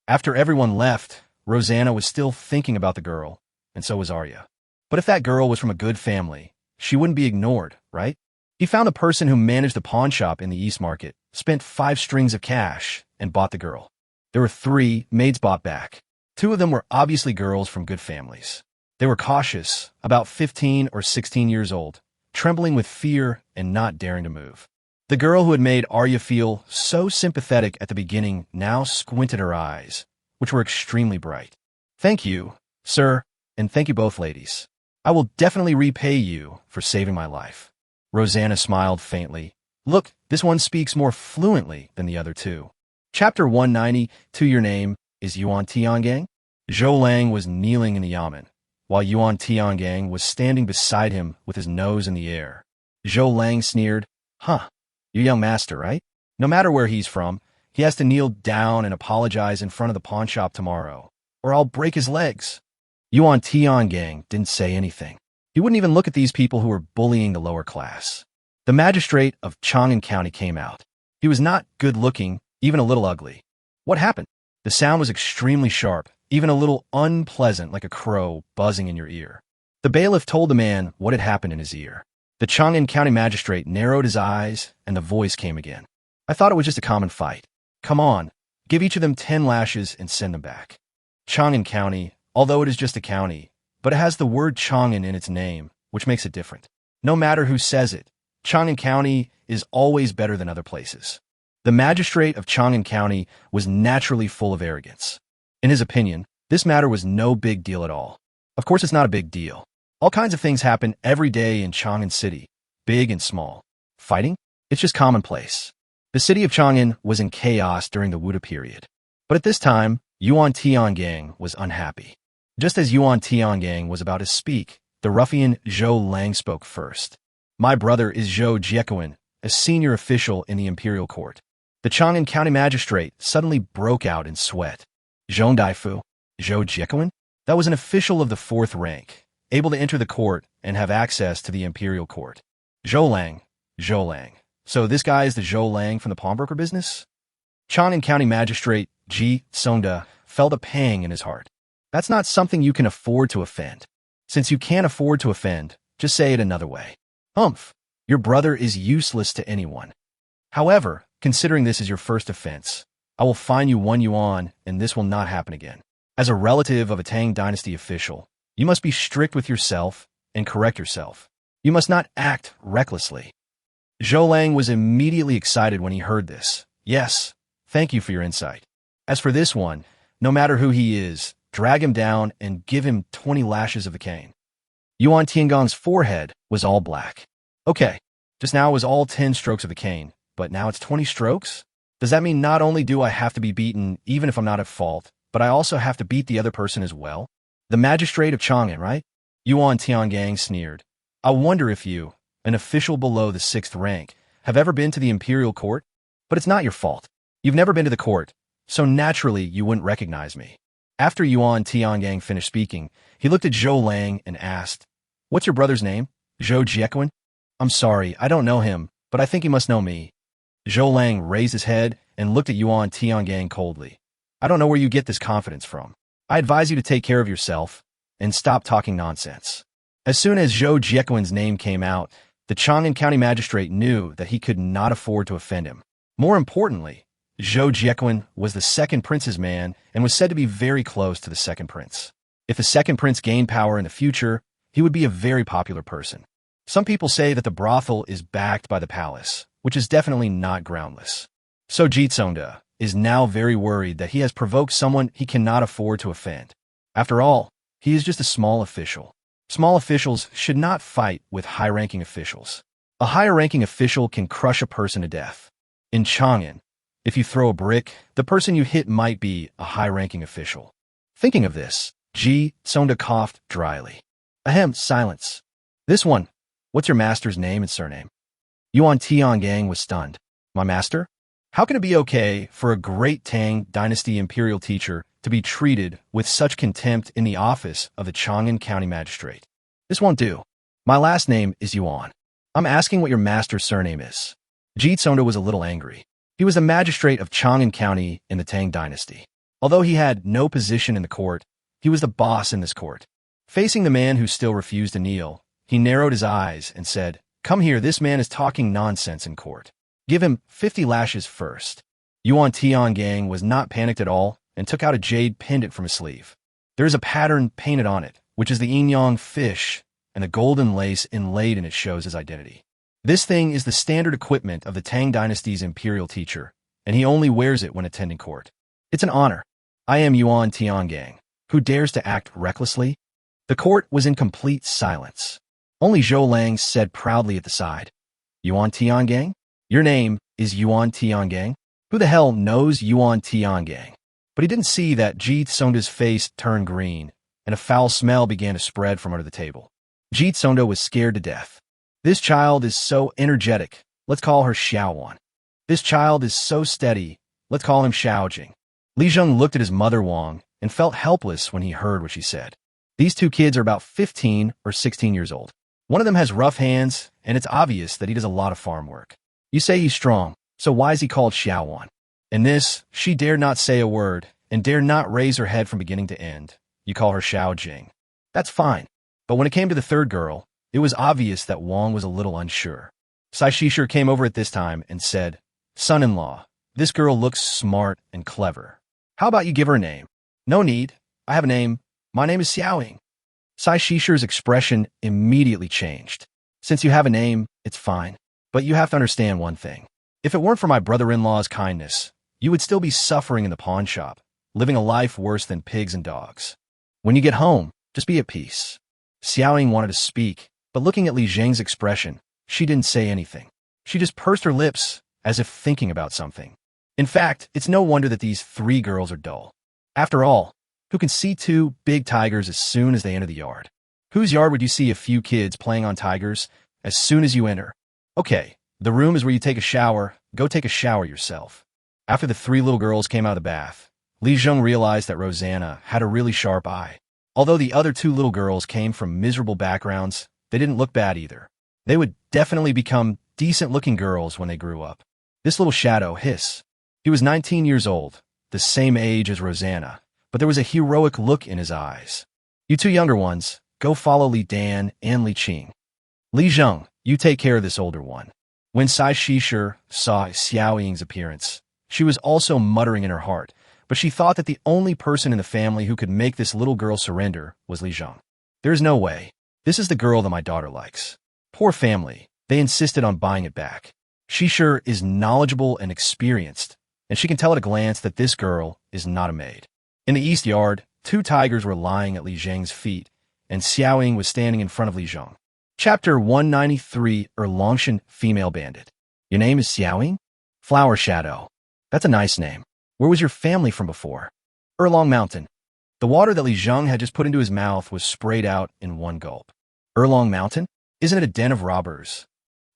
After everyone left, Rosanna was still thinking about the girl, and so was Arya. But if that girl was from a good family, she wouldn't be ignored, right? He found a person who managed the pawn shop in the East Market, spent 5 strings of cash, and bought the girl. There were 3 maids bought back. 2 of them were obviously girls from good families. They were cautious, about 15 or 16 years old, trembling with fear and not daring to move. The girl who had made Arya feel so sympathetic at the beginning now squinted her eyes, which were extremely bright. Thank you, sir, and thank you both ladies. I will definitely repay you for saving my life. Rosanna smiled faintly. Look, this one speaks more fluently than the other 2. Chapter 190, To Your Name, is Yuan Tiangang? Zhou Lang was kneeling in the yamen, while Yuan Tiangang was standing beside him with his nose in the air. Zhou Lang sneered, Huh, your young master, right? No matter where he's from, he has to kneel down and apologize in front of the pawn shop tomorrow, or I'll break his legs. Yuan Tiangang didn't say anything. He wouldn't even look at these people who were bullying the lower class. The magistrate of Qinghe County came out. He was not good-looking, even a little ugly. What happened? The sound was extremely sharp, even a little unpleasant, like a crow buzzing in your ear. The bailiff told the man what had happened in his ear. The Qinghe County magistrate narrowed his eyes, and the voice came again. I thought it was just a common fight. Come on, give each of them 10 lashes and send them back. Qinghe County, although it is just a county, but it has the word Chang'an in its name, which makes it different. No matter who says it, Qinghe County is always better than other places. The magistrate of Qinghe County was naturally full of arrogance. In his opinion, this matter was no big deal at all. Of course, it's not a big deal. All kinds of things happen every day in Chang'an City, big and small. Fighting? It's just commonplace. The city of Chang'an was in chaos during the Wuda period. But at this time, Yuan Tiangang was unhappy. Just as Yuan Tiangang was about to speak, the ruffian Zhou Lang spoke first. My brother is Zhou Jiekuan, a senior official in the imperial court. The Qinghe County magistrate suddenly broke out in sweat. Zhong Daifu, Zhou Jiekuan? That was an official of the 4th rank, able to enter the court and have access to the imperial court. Zhou Lang. So this guy is the Zhou Lang from the pawnbroker business? Qinghe County magistrate Ji Songda felt a pang in his heart. That's not something you can afford to offend. Since you can't afford to offend, just say it another way. Your brother is useless to anyone. However, considering this is your first offense, I will fine you 1 yuan, and this will not happen again. As a relative of a Tang dynasty official, you must be strict with yourself and correct yourself. You must not act recklessly. Zhou Lang was immediately excited when he heard this. Yes, thank you for your insight. As for this one, no matter who he is, drag him down and give him 20 lashes of the cane. Yuan Tiangong's forehead was all black. Okay, just now it was all 10 strokes of the cane, but now it's 20 strokes? Does that mean not only do I have to be beaten even if I'm not at fault, but I also have to beat the other person as well? The magistrate of Chang'an, right? Yuan Tiangang sneered. I wonder if you, an official below the 6th rank, have ever been to the imperial court? But it's not your fault. You've never been to the court, so naturally you wouldn't recognize me. After Yuan Tiangang finished speaking, he looked at Zhou Lang and asked, What's your brother's name? Zhou Jiekuan? I'm sorry, I don't know him, but I think he must know me. Zhou Lang raised his head and looked at Yuan Tiangang coldly. I don't know where you get this confidence from. I advise you to take care of yourself and stop talking nonsense. As soon as Zhou Jiekuan's name came out, the Qinghe County magistrate knew that he could not afford to offend him. More importantly, Zhou Jiekuan was the 2nd prince's man and was said to be very close to the 2nd prince. If the 2nd prince gained power in the future, he would be a very popular person. Some people say that the brothel is backed by the palace, which is definitely not groundless. So Ji Songda is now very worried that he has provoked someone he cannot afford to offend. After all, he is just a small official. Small officials should not fight with high-ranking officials. A higher-ranking official can crush a person to death. In Chang'an, if you throw a brick, the person you hit might be a high-ranking official. Thinking of this, Ji Songda coughed dryly. Ahem, silence. This one, what's your master's name and surname? Yuan Tiangang was stunned. My master? How can it be okay for a great Tang dynasty imperial teacher to be treated with such contempt in the office of the Qinghe County magistrate? This won't do. My last name is Yuan. I'm asking what your master's surname is. Ji Songda was a little angry. He was the magistrate of Qinghe County in the Tang dynasty. Although he had no position in the court, he was the boss in this court. Facing the man who still refused to kneel, he narrowed his eyes and said, Come here, this man is talking nonsense in court. Give him 50 lashes first. Yuan Tiangang was not panicked at all and took out a jade pendant from his sleeve. There is a pattern painted on it, which is the yin-yang fish, and the golden lace inlaid in it shows his identity. This thing is the standard equipment of the Tang dynasty's imperial teacher, and he only wears it when attending court. It's an honor. I am Yuan Tiangang. Who dares to act recklessly? The court was in complete silence. Only Zhou Lang said proudly at the side, Yuan Tiangang? Your name is Yuan Tiangang? Who the hell knows Yuan Tiangang? But he didn't see that Ji Songda's face turned green, and a foul smell began to spread from under the table. Ji Songda was scared to death. This child is so energetic, let's call her Xiaowan. This child is so steady, let's call him Xiaojing. Li Zheng looked at his mother Wang and felt helpless when he heard what she said. These two kids are about 15 or 16 years old. One of them has rough hands, and it's obvious that he does a lot of farm work. You say he's strong, so why is he called Xiaowan? In this, she dared not say a word and dared not raise her head from beginning to end. You call her Xiaojing. That's fine. But when it came to the third girl, it was obvious that Wang was a little unsure. Sai Shisher came over at this time and said, Son-in-law, this girl looks smart and clever. How about you give her a name? No need. I have a name. My name is Xiaoying. Sai Shisher's expression immediately changed. Since you have a name, it's fine. But you have to understand one thing. If it weren't for my brother-in-law's kindness, you would still be suffering in the pawn shop, living a life worse than pigs and dogs. When you get home, just be at peace. Xiaoying wanted to speak, but looking at Li Zheng's expression, she didn't say anything. She just pursed her lips, as if thinking about something. In fact, it's no wonder that these three girls are dull. After all, who can see two big tigers as soon as they enter the yard? Whose yard would you see a few kids playing on tigers as soon as you enter? Okay, the room is where you take a shower. Go take a shower yourself. After the three little girls came out of the bath, Li Zheng realized that Rosanna had a really sharp eye. Although the other two little girls came from miserable backgrounds, they didn't look bad either. They would definitely become decent-looking girls when they grew up. This little shadow, Hiss. He was 19 years old, the same age as Rosanna, but there was a heroic look in his eyes. You two younger ones, go follow Li Dan and Li Qing. Li Zheng, you take care of this older one. When Sai Shishir saw Xiao Ying's appearance, she was also muttering in her heart, but she thought that the only person in the family who could make this little girl surrender was Li Zheng. There's no way. This is the girl that my daughter likes. Poor family. They insisted on buying it back. Shishir is knowledgeable and experienced, and she can tell at a glance that this girl is not a maid. In the east yard, two tigers were lying at Li Zheng's feet, and Xiao Ying was standing in front of Li Zheng. Chapter 193, Erlongshan, Female Bandit. Your name is Xiao Ying? Flower Shadow. That's a nice name. Where was your family from before? Erlong Mountain. The water that Li Zheng had just put into his mouth was sprayed out in one gulp. Erlong Mountain? Isn't it a den of robbers?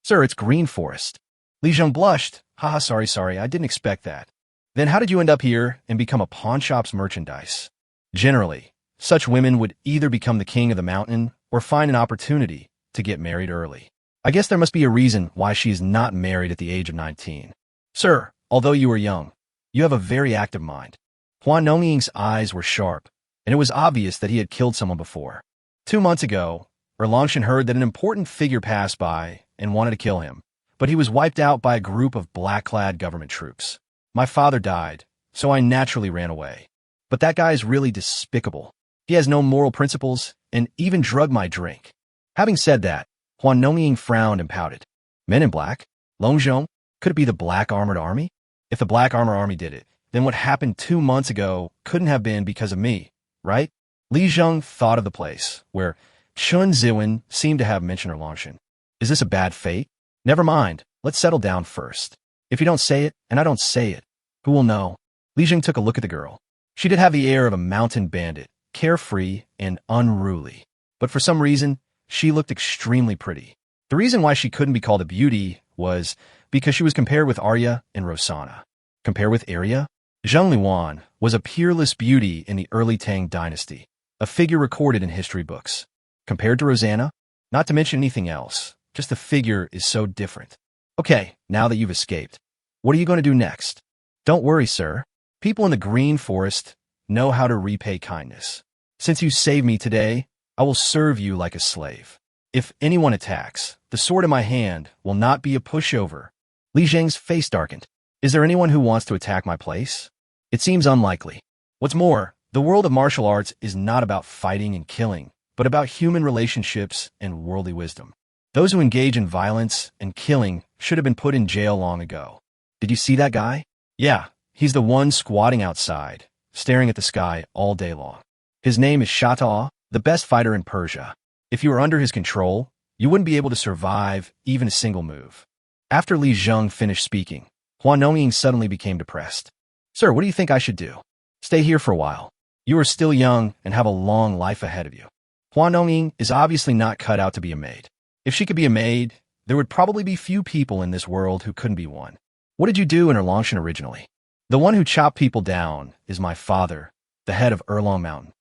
Sir, it's green forest. Li Zheng blushed. Haha, sorry, I didn't expect that. Then how did you end up here and become a pawnshop's merchandise? Generally, such women would either become the king of the mountain or find an opportunity to get married early. I guess there must be a reason why she is not married at the age of 19. Sir, although you are young, you have a very active mind. Huan Nongying's eyes were sharp, and it was obvious that he had killed someone before. 2 months ago, Erlongshan heard that an important figure passed by and wanted to kill him, but he was wiped out by a group of black-clad government troops. My father died, so I naturally ran away. But that guy is really despicable. He has no moral principles and even drugged my drink. Having said that, Huan Nongying frowned and pouted. Men in black? Longzhong? Could it be the Black Armored Army? If the Black Armored Army did it, then what happened 2 months ago couldn't have been because of me, right? Li Zheng thought of the place where Chun Ziwen seemed to have mentioned Erlongshan. Is this a bad fate? Never mind, let's settle down first. If you don't say it, and I don't say it, who will know? Li Zheng took a look at the girl. She did have the air of a mountain bandit, carefree and unruly. But for some reason, she looked extremely pretty. The reason why she couldn't be called a beauty was because she was compared with Arya and Rosanna. Compared with Arya? Zheng Liwan was a peerless beauty in the early Tang dynasty, a figure recorded in history books. Compared to Rosanna? Not to mention anything else, just the figure is so different. Okay, now that you've escaped, what are you going to do next? Don't worry, sir. People in the green forest know how to repay kindness. Since you saved me today, I will serve you like a slave. If anyone attacks, the sword in my hand will not be a pushover. Li Zheng's face darkened. Is there anyone who wants to attack my place? It seems unlikely. What's more, the world of martial arts is not about fighting and killing, but about human relationships and worldly wisdom. Those who engage in violence and killing should have been put in jail long ago. Did you see that guy? Yeah, he's the one squatting outside, staring at the sky all day long. His name is Shata, the best fighter in Persia. If you were under his control, you wouldn't be able to survive even a single move. After Li Zheng finished speaking, Huan Nongying suddenly became depressed. Sir, what do you think I should do? Stay here for a while. You are still young and have a long life ahead of you. Huan Nongying is obviously not cut out to be a maid. If she could be a maid, there would probably be few people in this world who couldn't be one. What did you do in Erlongshan originally? The one who chopped people down is my father, the head of Erlong Mountain.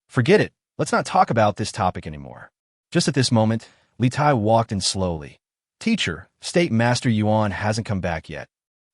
Forget it. Let's not talk about this topic anymore. Just at this moment, Li Tai walked in slowly. Teacher, State Master Yuan hasn't come back yet.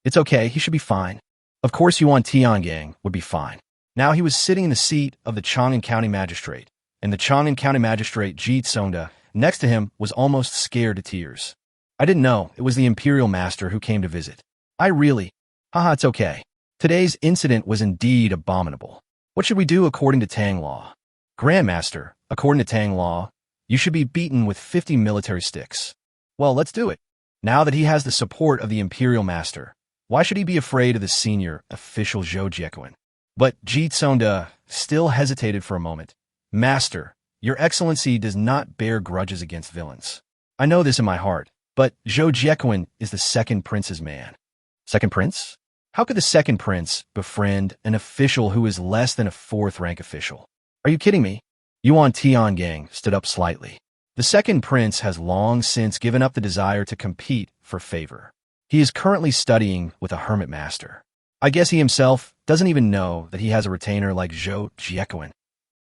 It's okay, he should be fine. Of course Yuan Tiangang would be fine. Now he was sitting in the seat of the Qinghe County Magistrate, and the Qinghe County Magistrate Ji Tsongda next to him was almost scared to tears. I didn't know it was the Imperial Master who came to visit. Haha, it's okay. Today's incident was indeed abominable. What should we do according to Tang law? Grandmaster, according to Tang law, you should be beaten with 50 military sticks. Well, let's do it. Now that he has the support of the Imperial Master, why should he be afraid of the senior official Zhou Jiekuan? But Ji Tsongda still hesitated for a moment. Master, your excellency does not bear grudges against villains. I know this in my heart, but Zhou Jiekuan is the second prince's man. Second prince? How could the second prince befriend an official who is less than a fourth-rank official? Are you kidding me? Yuan Tiangang stood up slightly. The second prince has long since given up the desire to compete for favor. He is currently studying with a hermit master. I guess he himself doesn't even know that he has a retainer like Zhenguan.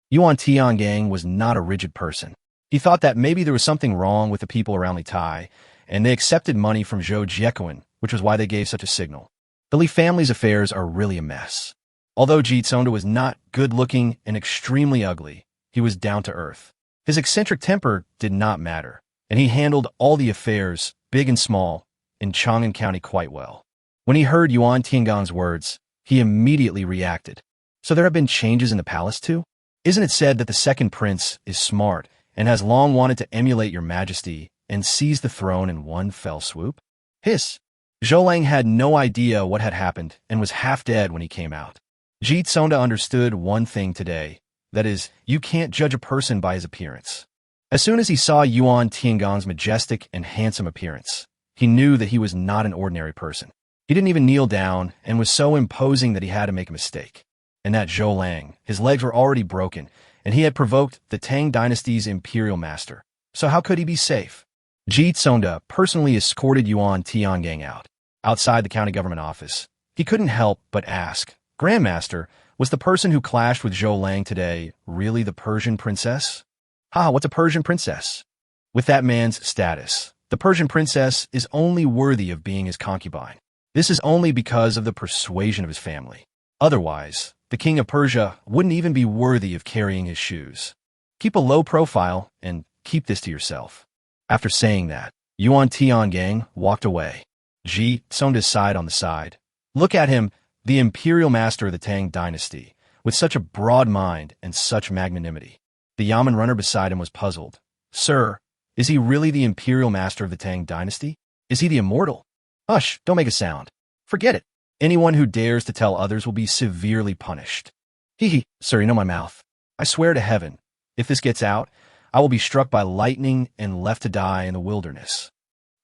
Yuan Tiangang was not a rigid person. He thought that maybe there was something wrong with the people around Li Tai, and they accepted money from Zhenguan, which was why they gave such a signal. The Li family's affairs are really a mess. Although Ji Tsonda was not good-looking and extremely ugly, he was down to earth. His eccentric temper did not matter, and he handled all the affairs, big and small, in Qinghe County quite well. When he heard Yuan Tiangang's words, he immediately reacted. So there have been changes in the palace too? Isn't it said that the second prince is smart and has long wanted to emulate your majesty and seize the throne in one fell swoop? Hiss. Zhou Lang had no idea what had happened and was half dead when he came out. Ji Tsonda understood one thing today. That is, you can't judge a person by his appearance. As soon as he saw Yuan Tiangang's majestic and handsome appearance, he knew that he was not an ordinary person. He didn't even kneel down and was so imposing that he had to make a mistake. And that Zhou Lang, his legs were already broken, and he had provoked the Tang dynasty's imperial master. So how could he be safe? Ji Tsonda personally escorted Yuan Tiangang out. Outside the county government office, he couldn't help but ask, Grandmaster, was the person who clashed with Zhou Lang today really the Persian princess? What's a Persian princess? With that man's status, the Persian princess is only worthy of being his concubine. This is only because of the persuasion of his family. Otherwise, the king of Persia wouldn't even be worthy of carrying his shoes. Keep a low profile and keep this to yourself. After saying that, Yuan Tiangang walked away. Ji Tsonda sighed on the side. Look at him, the imperial master of the Tang dynasty, with such a broad mind and such magnanimity. The Yamen runner beside him was puzzled. Sir, is he really the imperial master of the Tang dynasty? Is he the immortal? Hush, don't make a sound. Forget it. Anyone who dares to tell others will be severely punished. Sir, you know my mouth. I swear to heaven, if this gets out, I will be struck by lightning and left to die in the wilderness.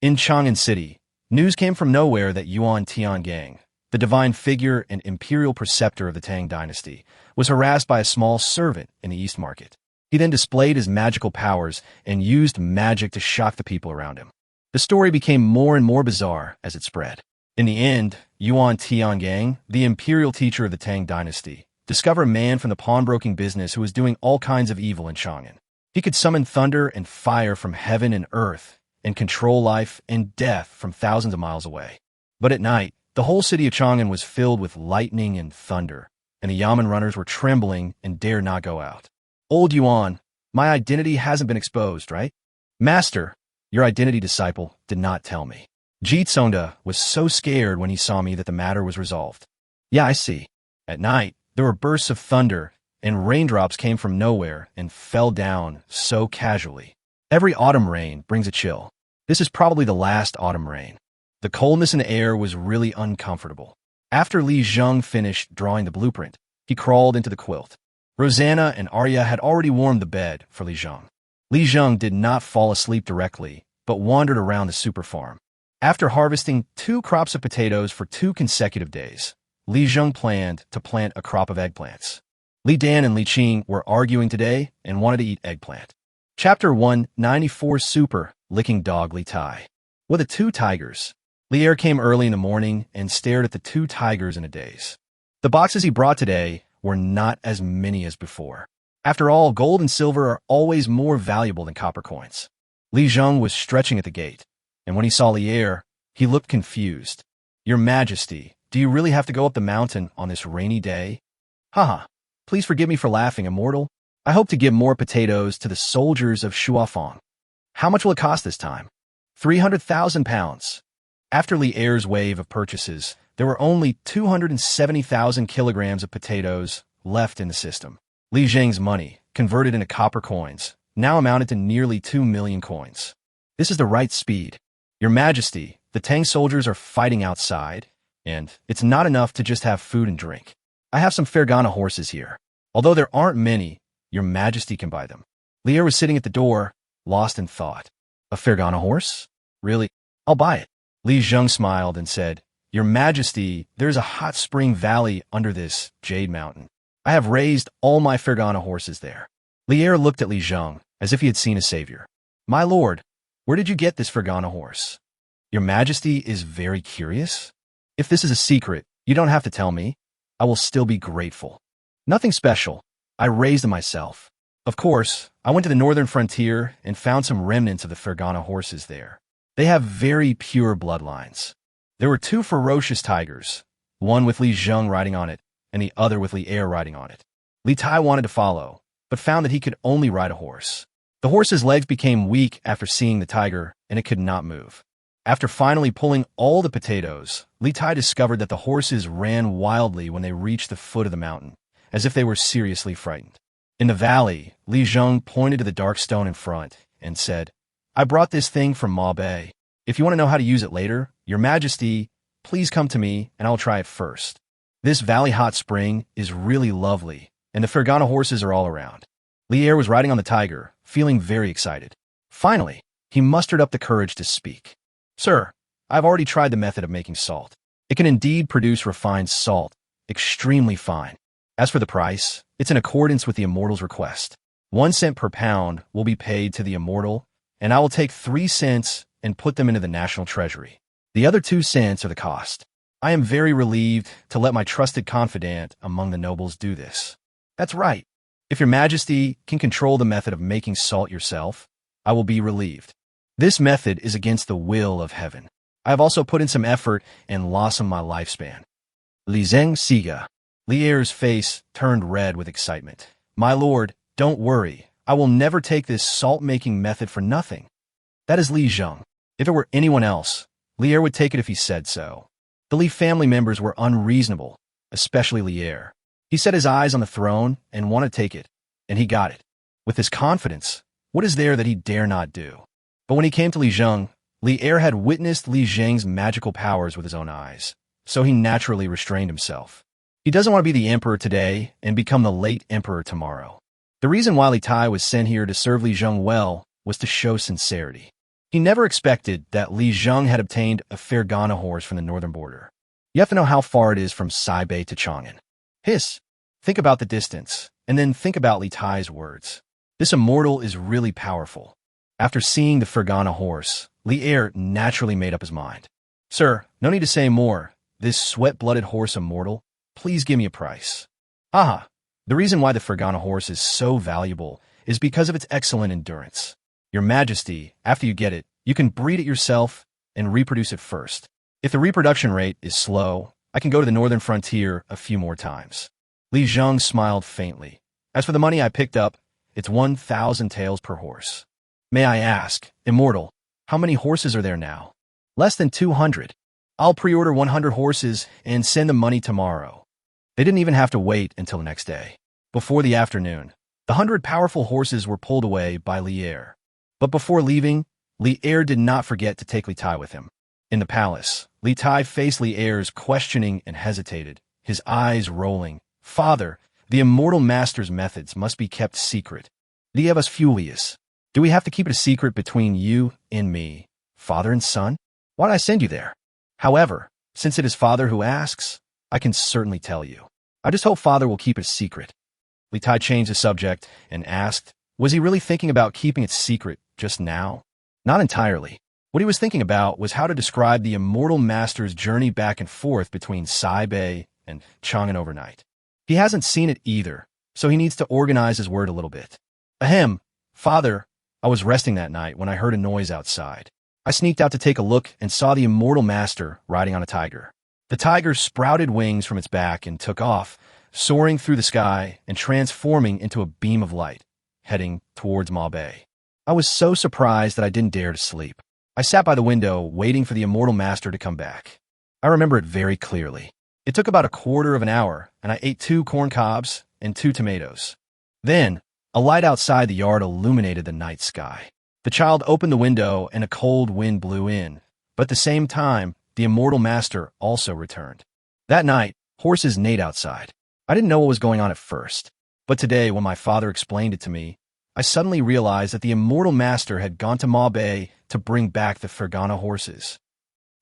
In Chang'an City, news came from nowhere that Yuan Tiangang, the divine figure and imperial preceptor of the Tang dynasty, was harassed by a small servant in the East Market. He then displayed his magical powers and used magic to shock the people around him. The story became more and more bizarre as it spread. In the end, Yuan Tiangang, the imperial teacher of the Tang dynasty, discovered a man from the pawnbroking business who was doing all kinds of evil in Chang'an. He could summon thunder and fire from heaven and earth and control life and death from thousands of miles away. But at night, the whole city of Chang'an was filled with lightning and thunder, and the Yamen runners were trembling and dared not go out. Old Yuan, my identity hasn't been exposed, right? Master, your identity disciple did not tell me. Ji Tsonda was so scared when he saw me that the matter was resolved. Yeah, I see. At night, there were bursts of thunder, and raindrops came from nowhere and fell down so casually. Every autumn rain brings a chill. This is probably the last autumn rain. The coldness in the air was really uncomfortable. After Li Zheng finished drawing the blueprint, he crawled into the quilt. Rosanna and Arya had already warmed the bed for Li Zheng. Li Zheng did not fall asleep directly, but wandered around the super farm. After harvesting 2 crops of potatoes for 2 consecutive days, Li Zheng planned to plant a crop of eggplants. Li Dan and Li Qing were arguing today and wanted to eat eggplant. Chapter 194 Super Licking Dog Li Tai. With the 2 tigers, Li Er came early in the morning and stared at the 2 tigers in a daze. The boxes he brought today were not as many as before. After all, gold and silver are always more valuable than copper coins. Li Zheng was stretching at the gate, and when he saw Li Er, he looked confused. Your Majesty, do you really have to go up the mountain on this rainy day? Please forgive me for laughing, immortal. I hope to give more potatoes to the soldiers of Shuafang. How much will it cost this time? 300,000 pounds. After Li Er's wave of purchases, there were only 270,000 kilograms of potatoes left in the system. Li Zheng's money, converted into copper coins, now amounted to nearly 2 million coins. This is the right speed. Your Majesty, the Tang soldiers are fighting outside, and it's not enough to just have food and drink. I have some Fergana horses here. Although there aren't many, your Majesty can buy them. Li Er was sitting at the door, lost in thought. A Fergana horse? Really? I'll buy it. Li Zheng smiled and said, Your Majesty, there's a hot spring valley under this jade mountain. I have raised all my Fergana horses there. Li Er looked at Li Zheng as if he had seen a savior. My lord, where did you get this Fergana horse? Your Majesty is very curious? If this is a secret, You don't have to tell me. I will still be grateful. Nothing special. I raised them myself. Of course, I went to the northern frontier and found some remnants of the Fergana horses there. They have very pure bloodlines. There were 2 ferocious tigers, one with Li Zheng riding on it, and the other with Li Er riding on it. Li Tai wanted to follow, but found that he could only ride a horse. The horse's legs became weak after seeing the tiger, and it could not move. After finally pulling all the potatoes, Li Tai discovered that the horses ran wildly when they reached the foot of the mountain, as if they were seriously frightened. In the valley, Li Zheng pointed to the dark stone in front and said, I brought this thing from Ma Bei. If you want to know how to use it later, Your Majesty, please come to me and I'll try it first. This valley hot spring is really lovely, and the Fergana horses are all around. Li Er was riding on the tiger, feeling very excited. Finally, he mustered up the courage to speak. Sir, I've already tried the method of making salt. It can indeed produce refined salt, extremely fine. As for the price, it's in accordance with the immortal's request. 1 cent per pound will be paid to the immortal, and I will take 3 cents and put them into the national treasury. The other 2 cents are the cost. I am very relieved to let my trusted confidant among the nobles do this. That's right. If Your Majesty can control the method of making salt yourself, I will be relieved. This method is against the will of heaven. I have also put in some effort and lost my lifespan. Li Zheng Siga. Li Er's face turned red with excitement. My lord, don't worry. I will never take this salt-making method for nothing. That is Li Zheng. If it were anyone else, Li Er would take it if he said so. The Li family members were unreasonable, especially Li Er. He set his eyes on the throne and wanted to take it, and he got it. With his confidence, what is there that he dare not do? But when he came to Li Zheng, Li Er had witnessed Li Zheng's magical powers with his own eyes, so he naturally restrained himself. He doesn't want to be the emperor today and become the late emperor tomorrow. The reason why Li Tai was sent here to serve Li Zheng well was to show sincerity. He never expected that Li Zheng had obtained a Fergana horse from the northern border. You have to know how far it is from Saibei to Chang'an. Hiss. Think about the distance, and then think about Li Tai's words. This immortal is really powerful. After seeing the Fergana horse, Li Er naturally made up his mind. Sir, no need to say more. This sweat-blooded horse immortal, please give me a price. Aha! The reason why the Fergana horse is so valuable is because of its excellent endurance. Your Majesty, after you get it, you can breed it yourself and reproduce it first. If the reproduction rate is slow, I can go to the northern frontier a few more times. Li Zheng smiled faintly. As for the money I picked up, it's 1,000 taels per horse. May I ask, immortal, how many horses are there now? Less than 200. I'll pre-order 100 horses and send the money tomorrow. They didn't even have to wait until the next day. Before the afternoon, the 100 powerful horses were pulled away by Li Er. But before leaving, Li Er did not forget to take Li Tai with him. In the palace, Li Tai faced Li Er's questioning and hesitated, his eyes rolling. Father, the immortal master's methods must be kept secret. Dievas Fulius. Do we have to keep it a secret between you and me, father and son? Why did I send you there? However, since it is father who asks, I can certainly tell you. I just hope father will keep it a secret. Li Tai changed the subject and asked, was he really thinking about keeping it secret just now? Not entirely. What he was thinking about was how to describe the immortal master's journey back and forth between Saibei and Chang'an overnight. He hasn't seen it either, so he needs to organize his word a little bit. Ahem, father, I was resting that night when I heard a noise outside. I sneaked out to take a look and saw the immortal master riding on a tiger. The tiger sprouted wings from its back and took off, soaring through the sky and transforming into a beam of light, heading towards Ma Bei. I was so surprised that I didn't dare to sleep. I sat by the window, waiting for the immortal master to come back. I remember it very clearly. It took about a quarter of an hour, and I ate 2 corn cobs and 2 tomatoes. Then, a light outside the yard illuminated the night sky. The child opened the window and a cold wind blew in, but at the same time, the immortal master also returned. That night, horses neighed outside. I didn't know what was going on at first, but today, when my father explained it to me, I suddenly realized that the immortal master had gone to Ma Bei to bring back the Fergana horses.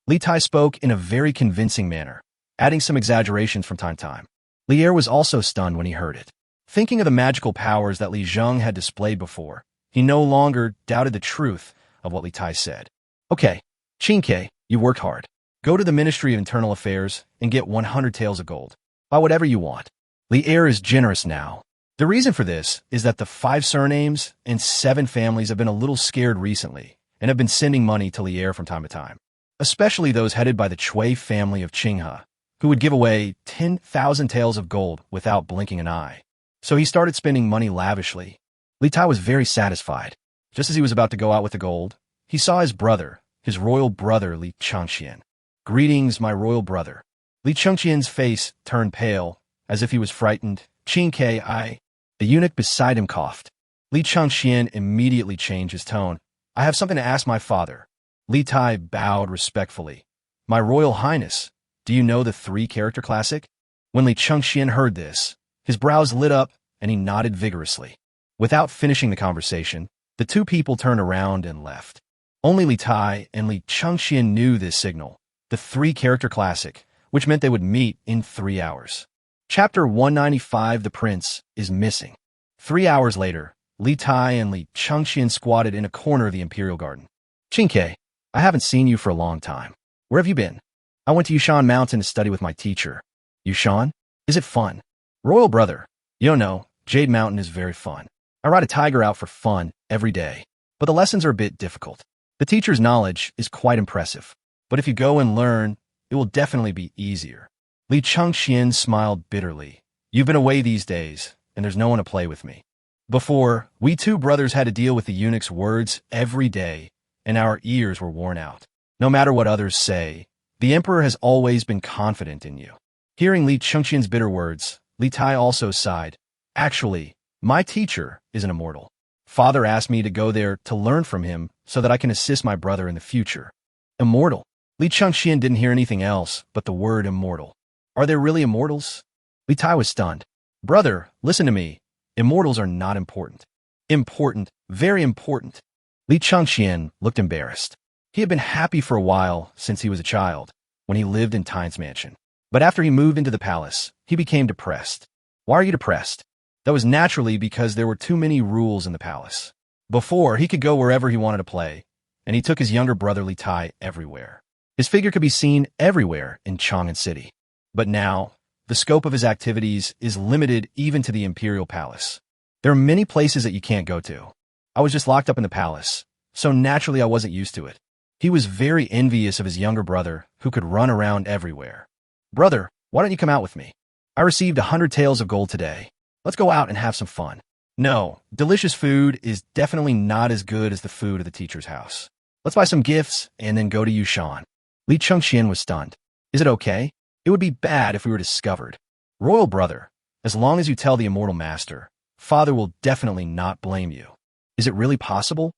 Li Tai spoke in a very convincing manner, adding some exaggerations from time to time. Li Er was also stunned when he heard it. Thinking of the magical powers that Li Zheng had displayed before, he no longer doubted the truth of what Li Tai said. Okay, Qinghe, you worked hard. Go to the Ministry of Internal Affairs and get 100 taels of gold. Buy whatever you want. The heir is generous now. The reason for this is that the 5 surnames and 7 families have been a little scared recently and have been sending money to the heir from time to time, especially those headed by the Chui family of Qinghe, who would give away 10,000 taels of gold without blinking an eye. So he started spending money lavishly. Li Tai was very satisfied. Just as he was about to go out with the gold, he saw his brother, his royal brother Li Changqian. "Greetings, my royal brother." Li Changqian's face turned pale, as if he was frightened. "Qinghe, The eunuch beside him coughed. Li Changqian immediately changed his tone. "I have something to ask my father." Li Tai bowed respectfully. "My Royal Highness, do you know the 3-character classic?" When Li Changqian heard this, his brows lit up and he nodded vigorously. Without finishing the conversation, the 2 people turned around and left. Only Li Tai and Li Changqian knew this signal, the 3-character classic, which meant they would meet in 3 hours. Chapter 195, The Prince is Missing. 3 hours later, Li Tai and Li Changqian squatted in a corner of the Imperial Garden. "Qinghe, I haven't seen you for a long time. Where have you been?" "I went to Yushan Mountain to study with my teacher." "Yushan? Is it fun?" "Royal brother, you don't know, Jade Mountain is very fun. I ride a tiger out for fun every day, but the lessons are a bit difficult. The teacher's knowledge is quite impressive, but if you go and learn, it will definitely be easier." Li Changqian smiled bitterly. "You've been away these days, and there's no one to play with me. Before, we 2 brothers had to deal with the eunuch's words every day, and our ears were worn out. No matter what others say, the emperor has always been confident in you." Hearing Li Changqian's bitter words, Li Tai also sighed. "Actually, my teacher is an immortal. Father asked me to go there to learn from him so that I can assist my brother in the future." "Immortal?" Li Changqian didn't hear anything else but the word immortal. "Are there really immortals?" Li Tai was stunned. "Brother, listen to me. Immortals are not important." "Important, very important." Li Changqian looked embarrassed. He had been happy for a while since he was a child, when he lived in Tine's mansion. But after he moved into the palace, he became depressed. "Why are you depressed?" That was naturally because there were too many rules in the palace. Before, he could go wherever he wanted to play, and he took his younger brother Li Tai everywhere. His figure could be seen everywhere in Chang'an City. But now, the scope of his activities is limited even to the Imperial Palace. There are many places that you can't go to. I was just locked up in the palace, so naturally I wasn't used to it. He was very envious of his younger brother, who could run around everywhere. "Brother, why don't you come out with me? I received 100 taels of gold today. Let's go out and have some fun." "No, delicious food is definitely not as good as the food of the teacher's house. Let's buy some gifts and then go to Yushan." Li Changqian was stunned. "Is it okay? It would be bad if we were discovered." "Royal brother, as long as you tell the immortal master, Father will definitely not blame you." "Is it really possible?"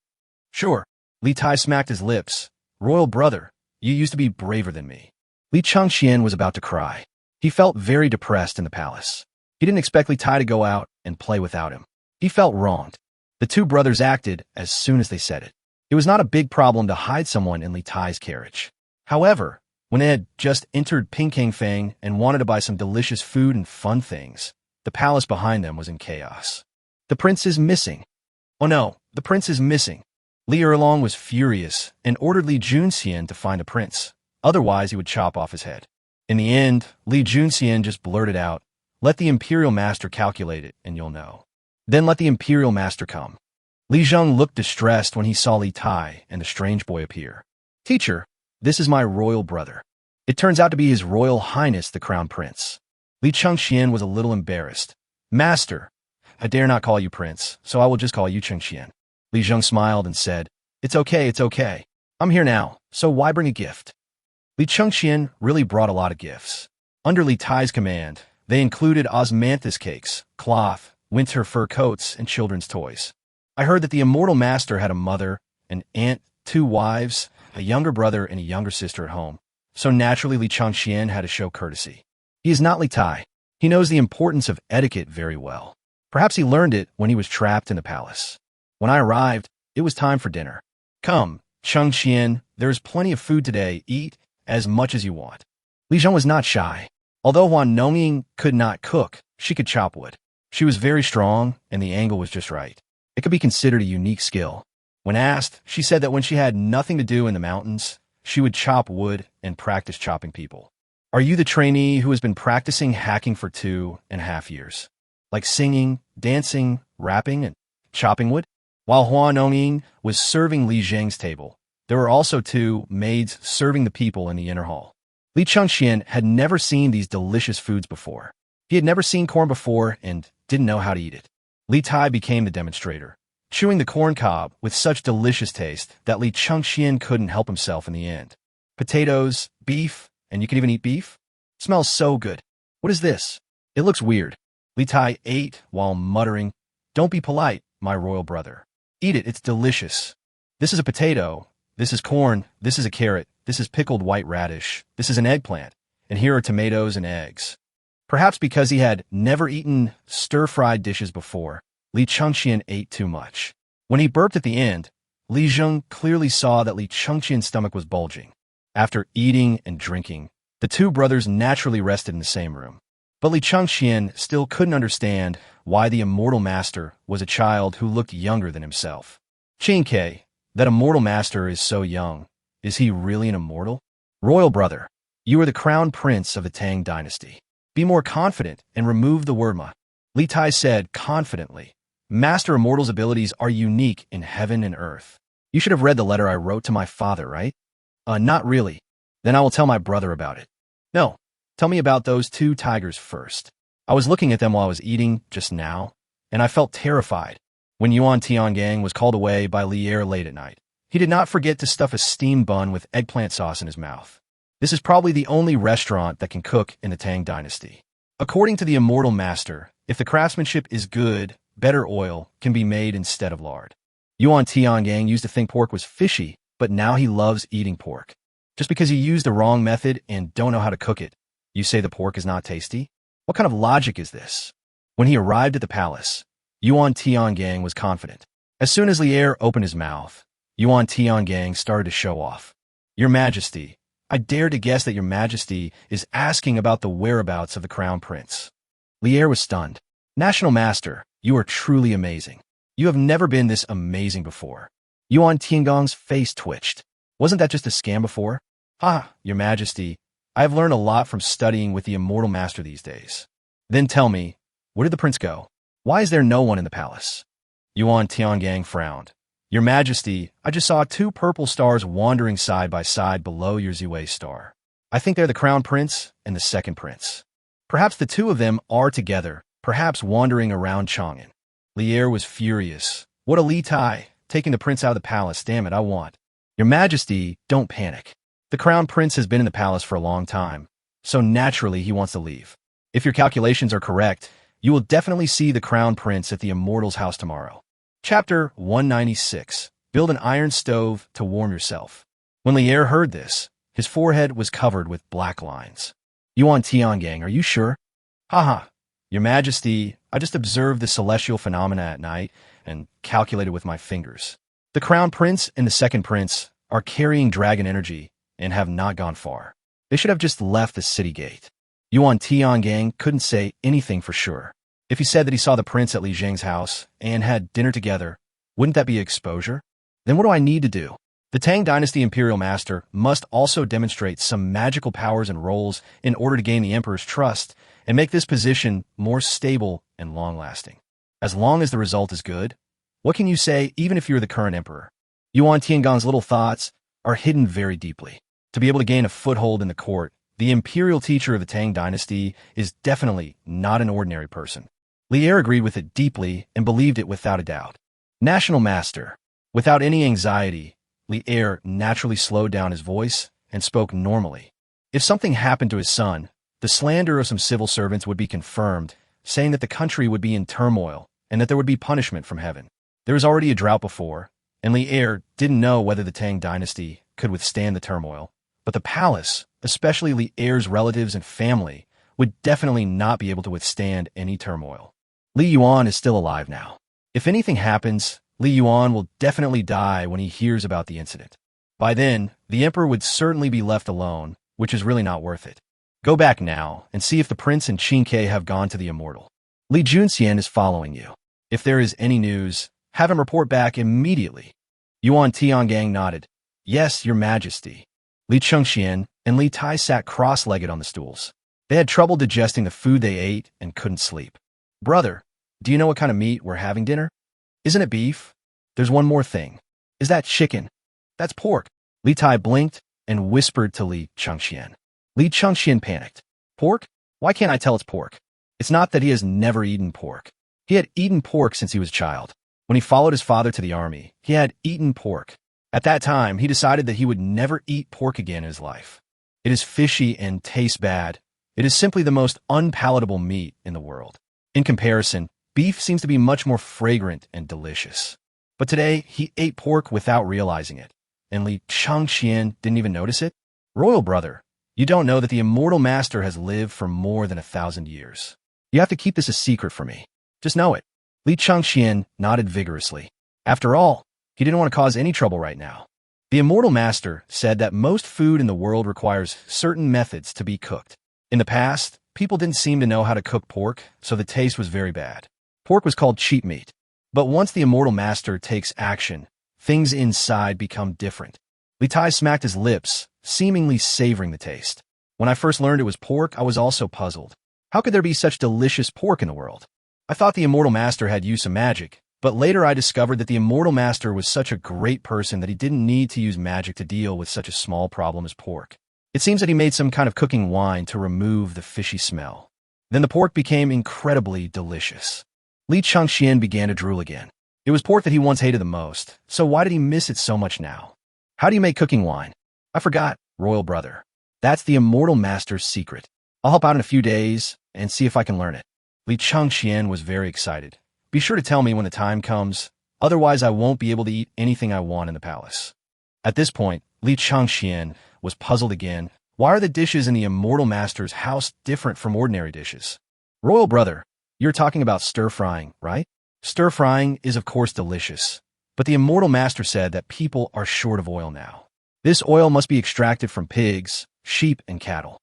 "Sure." Li Tai smacked his lips. "Royal brother, you used to be braver than me." Li Changqian was about to cry. He felt very depressed in the palace. He didn't expect Li Tai to go out and play without him. He felt wronged. The 2 brothers acted as soon as they said it. It was not a big problem to hide someone in Li Tai's carriage. However, when they had just entered Qinghe and wanted to buy some delicious food and fun things, the palace behind them was in chaos. "The prince is missing." "Oh no, the prince is missing." Li Erlong was furious and ordered Li Junxian to find the prince. Otherwise, he would chop off his head. In the end, Li Junxian just blurted out, "Let the Imperial Master calculate it, and you'll know." Then let the Imperial Master come. Li Zheng looked distressed when he saw Li Tai and the strange boy appear. "Teacher, this is my royal brother." It turns out to be His Royal Highness the Crown Prince. Li Changqian was a little embarrassed. "Master, I dare not call you Prince, so I will just call you Changqian." Li Zheng smiled and said, it's okay. I'm here now, so why bring a gift?" Li Changqian really brought a lot of gifts. Under Li Tai's command, they included osmanthus cakes, cloth, winter fur coats, and children's toys. "I heard that the immortal master had a mother, an aunt, 2 wives, a younger brother, and a younger sister at home. So naturally Li Changqian had to show courtesy. He is not Li Tai. He knows the importance of etiquette very well. Perhaps he learned it when he was trapped in the palace. When I arrived, it was time for dinner. "Come, Changqian, there is plenty of food today. Eat as much as you want." Li Zheng was not shy. Although Huan Nongying could not cook, she could chop wood. She was very strong, and the angle was just right. It could be considered a unique skill. When asked, she said that when she had nothing to do in the mountains, she would chop wood and practice chopping people. Are you the trainee who has been practicing hacking for 2.5 years? Like singing, dancing, rapping, and chopping wood? While Huan Ongying was serving Li Zheng's table, there were also 2 maids serving the people in the inner hall. Li Chengxian had never seen these delicious foods before. He had never seen corn before and didn't know how to eat it. Li Tai became the demonstrator, chewing the corn cob with such delicious taste that Li Chengxian couldn't help himself in the end. Potatoes, beef, and you can even eat beef? Smells so good. What is this? It looks weird. Li Tai ate while muttering, "Don't be polite, my royal brother. Eat it, it's delicious. This is a potato, this is corn, this is a carrot, this is pickled white radish, this is an eggplant, and here are tomatoes and eggs." Perhaps because he had never eaten stir-fried dishes before, Li Chengxian ate too much. When he burped at the end, Li Zheng clearly saw that Li Chengxian's stomach was bulging. After eating and drinking, the 2 brothers naturally rested in the same room. But Li Chengxian still couldn't understand why the immortal master was a child who looked younger than himself. Qinghe, that immortal master is so young. Is he really an immortal? Royal brother, you are the crown prince of the Tang dynasty. Be more confident and remove the word ma. Li Tai said confidently, "Master Immortal's abilities are unique in heaven and earth. You should have read the letter I wrote to my father, right?" Not really. Then I will tell my brother about it." "No, tell me about those 2 tigers first. I was looking at them while I was eating just now, and I felt terrified. When Yuan Tiangang was called away by Li Er late at night, he did not forget to stuff a steamed bun with eggplant sauce in his mouth. This is probably the only restaurant that can cook in the Tang dynasty. According to the immortal master, if the craftsmanship is good, better oil can be made instead of lard. Yuan Tiangang used to think pork was fishy, but now he loves eating pork. Just because you use the wrong method and don't know how to cook it, you say the pork is not tasty? What kind of logic is this?" When he arrived at the palace, Yuan Tiangang was confident. As soon as Li Er opened his mouth, Yuan Tiangang started to show off. "Your Majesty, I dare to guess that your Majesty is asking about the whereabouts of the crown prince." Li Er was stunned. "National Master, you are truly amazing. You have never been this amazing before." Yuan Tiangong's face twitched. "Wasn't that just a scam before?" Your Majesty, I have learned a lot from studying with the immortal master these days." "Then tell me, where did the prince go? Why is there no one in the palace?" Yuan Tiangang frowned. "Your Majesty, I just saw 2 purple stars wandering side by side below your Ziwei star. I think they're the crown prince and the second prince. Perhaps the 2 of them are together, perhaps wandering around Chang'an." Li Er was furious. "What a Li Tai, taking the prince out of the palace, damn it, I want." "Your Majesty, don't panic. The crown prince has been in the palace for a long time, so naturally he wants to leave. If your calculations are correct, you will definitely see the crown prince at the immortal's house tomorrow." Chapter 196. Build an iron stove to warm yourself. When Li Er heard this, his forehead was covered with black lines. "Yuan Tiangang, are you sure?" Your Majesty, I just observed the celestial phenomena at night and calculated with my fingers. The crown prince and the second prince are carrying dragon energy and have not gone far. They should have just left the city gate." Yuan Tiangang couldn't say anything for sure. If he said that he saw the prince at Li Zheng's house and had dinner together, wouldn't that be exposure? Then what do I need to do? The Tang Dynasty Imperial Master must also demonstrate some magical powers and roles in order to gain the Emperor's trust and make this position more stable and long-lasting. As long as the result is good, what can you say even if you're the current Emperor? Yuan Tiangong's little thoughts are hidden very deeply. To be able to gain a foothold in the court, the imperial teacher of the Tang Dynasty is definitely not an ordinary person. Li Er agreed with it deeply and believed it without a doubt. "National Master." Without any anxiety, Li Er naturally slowed down his voice and spoke normally. If something happened to his son, the slander of some civil servants would be confirmed, saying that the country would be in turmoil and that there would be punishment from heaven. There was already a drought before, and Li Er didn't know whether the Tang Dynasty could withstand the turmoil. But the palace, especially Li Er's relatives and family, would definitely not be able to withstand any turmoil. Li Yuan is still alive now. If anything happens, Li Yuan will definitely die when he hears about the incident. By then, the emperor would certainly be left alone, which is really not worth it. Go back now and see if the prince and Qinghe have gone to the immortal. Li Junxian is following you. If there is any news, have him report back immediately. Yuan Tiangang nodded. Yes, your majesty. Li Chengxian and Li Tai sat cross-legged on the stools. They had trouble digesting the food they ate and couldn't sleep. Brother, do you know what kind of meat we're having dinner? Isn't it beef? There's one more thing. Is that chicken? That's pork. Li Tai blinked and whispered to Li Chengxian. Li Chengxian panicked. Pork? Why can't I tell it's pork? It's not that he has never eaten pork. He had eaten pork since he was a child. When he followed his father to the army, he had eaten pork. At that time, he decided that he would never eat pork again in his life. It is fishy and tastes bad. It is simply the most unpalatable meat in the world. In comparison, beef seems to be much more fragrant and delicious. But today, he ate pork without realizing it, and Li Chengxian didn't even notice it? Royal brother, you don't know that the immortal master has lived for more than 1,000 years. You have to keep this a secret for me. Just know it. Li Chengxian nodded vigorously. After all, he didn't want to cause any trouble right now. The immortal master said that most food in the world requires certain methods to be cooked. In the past, people didn't seem to know how to cook pork, so the taste was very bad. Pork was called cheap meat. But once the immortal master takes action, things inside become different. Li Tai smacked his lips, seemingly savoring the taste. When I first learned it was pork, I was also puzzled. How could there be such delicious pork in the world? I thought the immortal master had used some magic, but later I discovered that the immortal master was such a great person that he didn't need to use magic to deal with such a small problem as pork. It seems that he made some kind of cooking wine to remove the fishy smell. Then the pork became incredibly delicious. Li Chengxian began to drool again. It was pork that he once hated the most, so why did he miss it so much now? How do you make cooking wine? I forgot, royal brother. That's the immortal master's secret. I'll help out in a few days and see if I can learn it. Li Chengxian was very excited. Be sure to tell me when the time comes, otherwise I won't be able to eat anything I want in the palace. At this point, Li Chengxian was puzzled again. Why are the dishes in the immortal master's house different from ordinary dishes? Royal brother, you're talking about stir-frying, right? Stir-frying is of course delicious, but the immortal master said that people are short of oil now. This oil must be extracted from pigs, sheep, and cattle.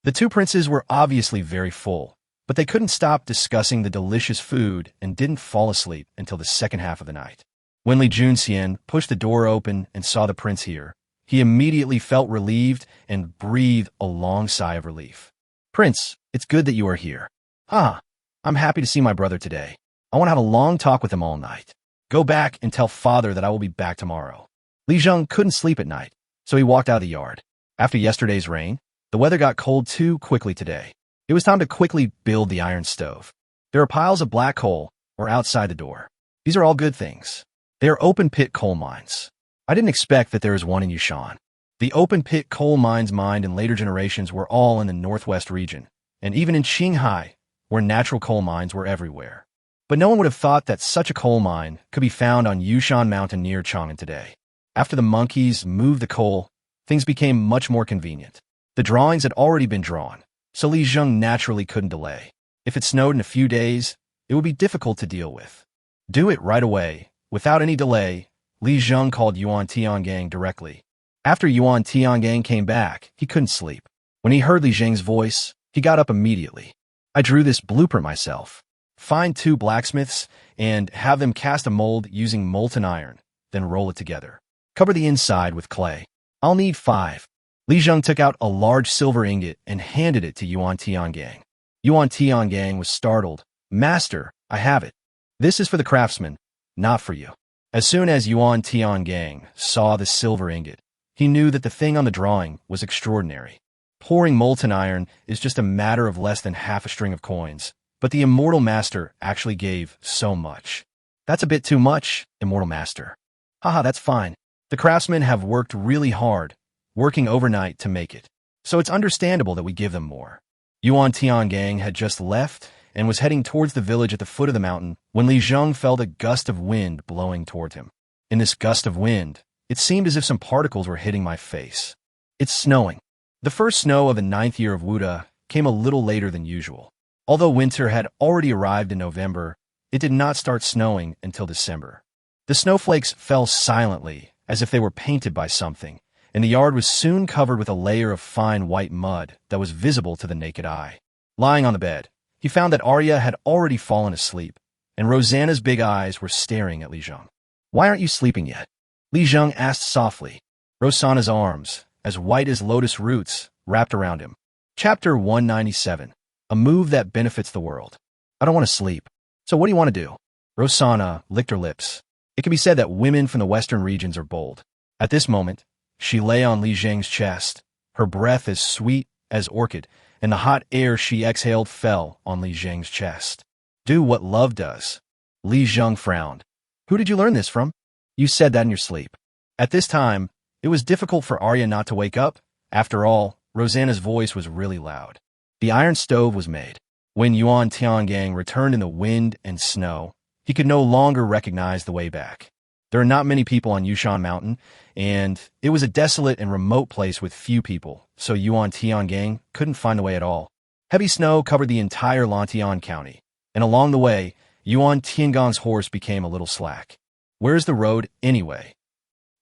The two princes were obviously very full, but they couldn't stop discussing the delicious food and didn't fall asleep until the second half of the night. When Li Junxian pushed the door open and saw the prince here, he immediately felt relieved and breathed a long sigh of relief. Prince, it's good that you are here. I'm happy to see my brother today. I want to have a long talk with him all night. Go back and tell father that I will be back tomorrow. Li Zheng couldn't sleep at night, so he walked out of the yard. After yesterday's rain, the weather got cold too quickly today. It was time to quickly build the iron stove. There are piles of black coal outside the door. These are all good things. They are open-pit coal mines. I didn't expect that there is one in Yushan. The open-pit coal mines mined in later generations were all in the northwest region, and even in Qinghe, where natural coal mines were everywhere. But no one would have thought that such a coal mine could be found on Yushan Mountain near Chang'an today. After the monkeys moved the coal, things became much more convenient. The drawings had already been drawn, so Li Zheng naturally couldn't delay. If it snowed in a few days, it would be difficult to deal with. Do it right away. Without any delay, Li Zheng called Yuan Tiangang directly. After Yuan Tiangang came back, he couldn't sleep. When he heard Li Zheng's voice, he got up immediately. I drew this blueprint myself. Find 2 blacksmiths and have them cast a mold using molten iron, then roll it together. Cover the inside with clay. I'll need 5. Li Zheng took out a large silver ingot and handed it to Yuan Tiangang. Yuan Tiangang was startled. Master, I have it. This is for the craftsman, not for you. As soon as Yuan Tiangang saw the silver ingot, he knew that the thing on the drawing was extraordinary. Pouring molten iron is just a matter of less than half a string of coins, but the immortal master actually gave so much. That's a bit too much, immortal master. Haha, that's fine. The craftsmen have worked really hard, working overnight to make it, so it's understandable that we give them more. Yuan Tiangang had just left and was heading towards the village at the foot of the mountain when Li Zheng felt a gust of wind blowing toward him. In this gust of wind, it seemed as if some particles were hitting my face. It's snowing. The first snow of the 9th year of Wuda came a little later than usual. Although winter had already arrived in November, it did not start snowing until December. The snowflakes fell silently, as if they were painted by something, and the yard was soon covered with a layer of fine white mud that was visible to the naked eye. Lying on the bed, he found that Arya had already fallen asleep, and Rosanna's big eyes were staring at Li Zheng. Why aren't you sleeping yet? Li Zheng asked softly. Rosanna's arms, as white as lotus roots, wrapped around him. Chapter 197. A move that benefits the world. I don't want to sleep. So what do you want to do? Rosanna licked her lips. It can be said that women from the western regions are bold. At this moment, she lay on Li Zheng's chest, her breath as sweet as orchid, and the hot air she exhaled fell on Li Zheng's chest. Do what love does. Li Zheng frowned. Who did you learn this from? You said that in your sleep. At this time, it was difficult for Arya not to wake up. After all, Rosanna's voice was really loud. The iron stove was made. When Yuan Tiangang returned in the wind and snow, he could no longer recognize the way back. There are not many people on Yushan Mountain, and it was a desolate and remote place with few people, so Yuan Tiangang couldn't find the way at all. Heavy snow covered the entire Qinghe County, and along the way, Yuan Tiangang's horse became a little slack. Where's the road, anyway?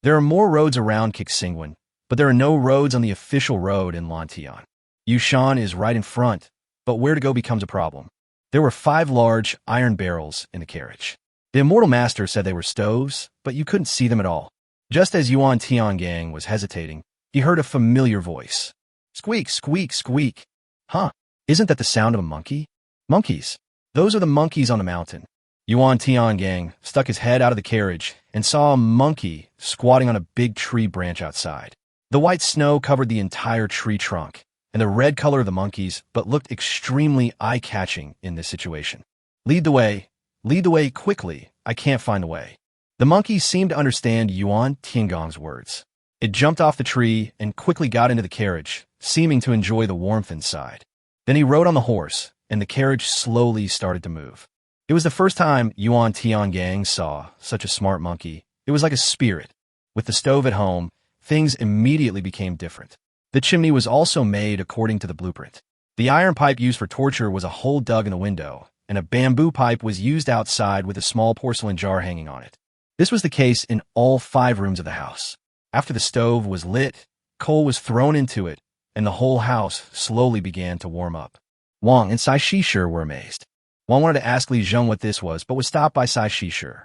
There are more roads around Qinghe, but there are no roads on the official road in Lantian. Yushan is right in front, but where to go becomes a problem. There were 5 large iron barrels in the carriage. The Immortal Master said they were stoves, but you couldn't see them at all. Just as Yuan Tiangang was hesitating, he heard a familiar voice. Squeak, squeak, squeak. Huh, isn't that the sound of a monkey? Monkeys. Those are the monkeys on the mountain. Yuan Tiangang stuck his head out of the carriage and saw a monkey squatting on a big tree branch outside. The white snow covered the entire tree trunk, and the red color of the monkeys but looked extremely eye-catching in this situation. Lead the way quickly, I can't find the way. The monkey seemed to understand Yuan Tiangang's words. It jumped off the tree and quickly got into the carriage, seeming to enjoy the warmth inside. Then he rode on the horse, and the carriage slowly started to move. It was the first time Yuan Tiangang saw such a smart monkey. It was like a spirit. With the stove at home, things immediately became different. The chimney was also made according to the blueprint. The iron pipe used for torture was a hole dug in the window, and a bamboo pipe was used outside with a small porcelain jar hanging on it. This was the case in all 5 rooms of the house. After the stove was lit, coal was thrown into it, and the whole house slowly began to warm up. Wang and Sai Shishir were amazed. Wang wanted to ask Li Zheng what this was, but was stopped by Sai Shishir.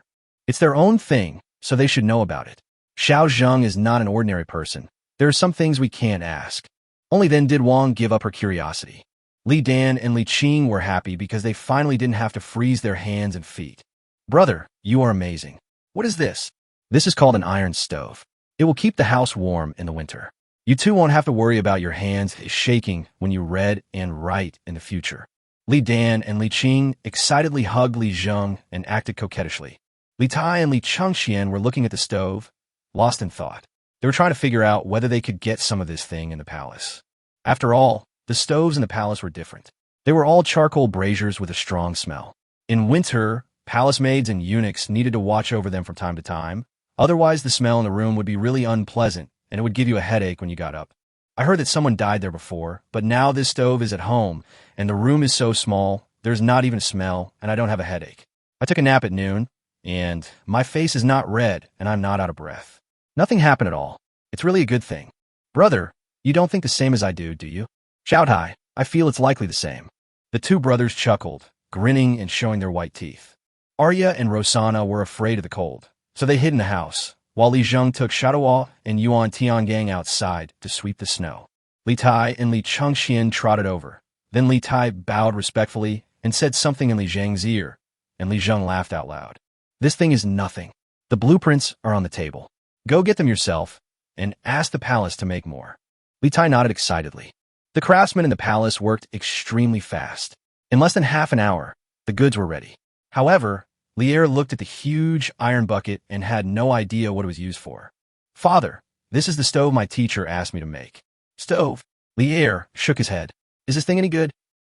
It's their own thing, so they should know about it. Xiao Zheng is not an ordinary person. There are some things we can't ask. Only then did Wang give up her curiosity. Li Dan and Li Qing were happy because they finally didn't have to freeze their hands and feet. Brother, you are amazing. What is this? This is called an iron stove. It will keep the house warm in the winter. You too won't have to worry about your hands shaking when you read and write in the future. Li Dan and Li Qing excitedly hugged Li Zheng and acted coquettishly. Li Tai and Li Chengxian were looking at the stove, lost in thought. They were trying to figure out whether they could get some of this thing in the palace. After all, the stoves in the palace were different. They were all charcoal braziers with a strong smell. In winter, palace maids and eunuchs needed to watch over them from time to time. Otherwise, the smell in the room would be really unpleasant, and it would give you a headache when you got up. I heard that someone died there before, but now this stove is at home, and the room is so small, there's not even a smell, and I don't have a headache. I took a nap at noon, and my face is not red, and I'm not out of breath. Nothing happened at all. It's really a good thing. Brother, you don't think the same as I do you? Xiaotai, I feel it's likely the same. The 2 brothers chuckled, grinning and showing their white teeth. Arya and Rosanna were afraid of the cold, so they hid in the house, while Li Zheng took Shadowal and Yuan Tiangang outside to sweep the snow. Li Tai and Li Chengxian trotted over. Then Li Tai bowed respectfully and said something in Li Zheng's ear, and Li Zheng laughed out loud. This thing is nothing. The blueprints are on the table. Go get them yourself, and ask the palace to make more. Li Tai nodded excitedly. The craftsmen in the palace worked extremely fast. In less than half an hour, the goods were ready. However, Lier looked at the huge iron bucket and had no idea what it was used for. Father, this is the stove my teacher asked me to make. Stove? Lier shook his head. Is this thing any good?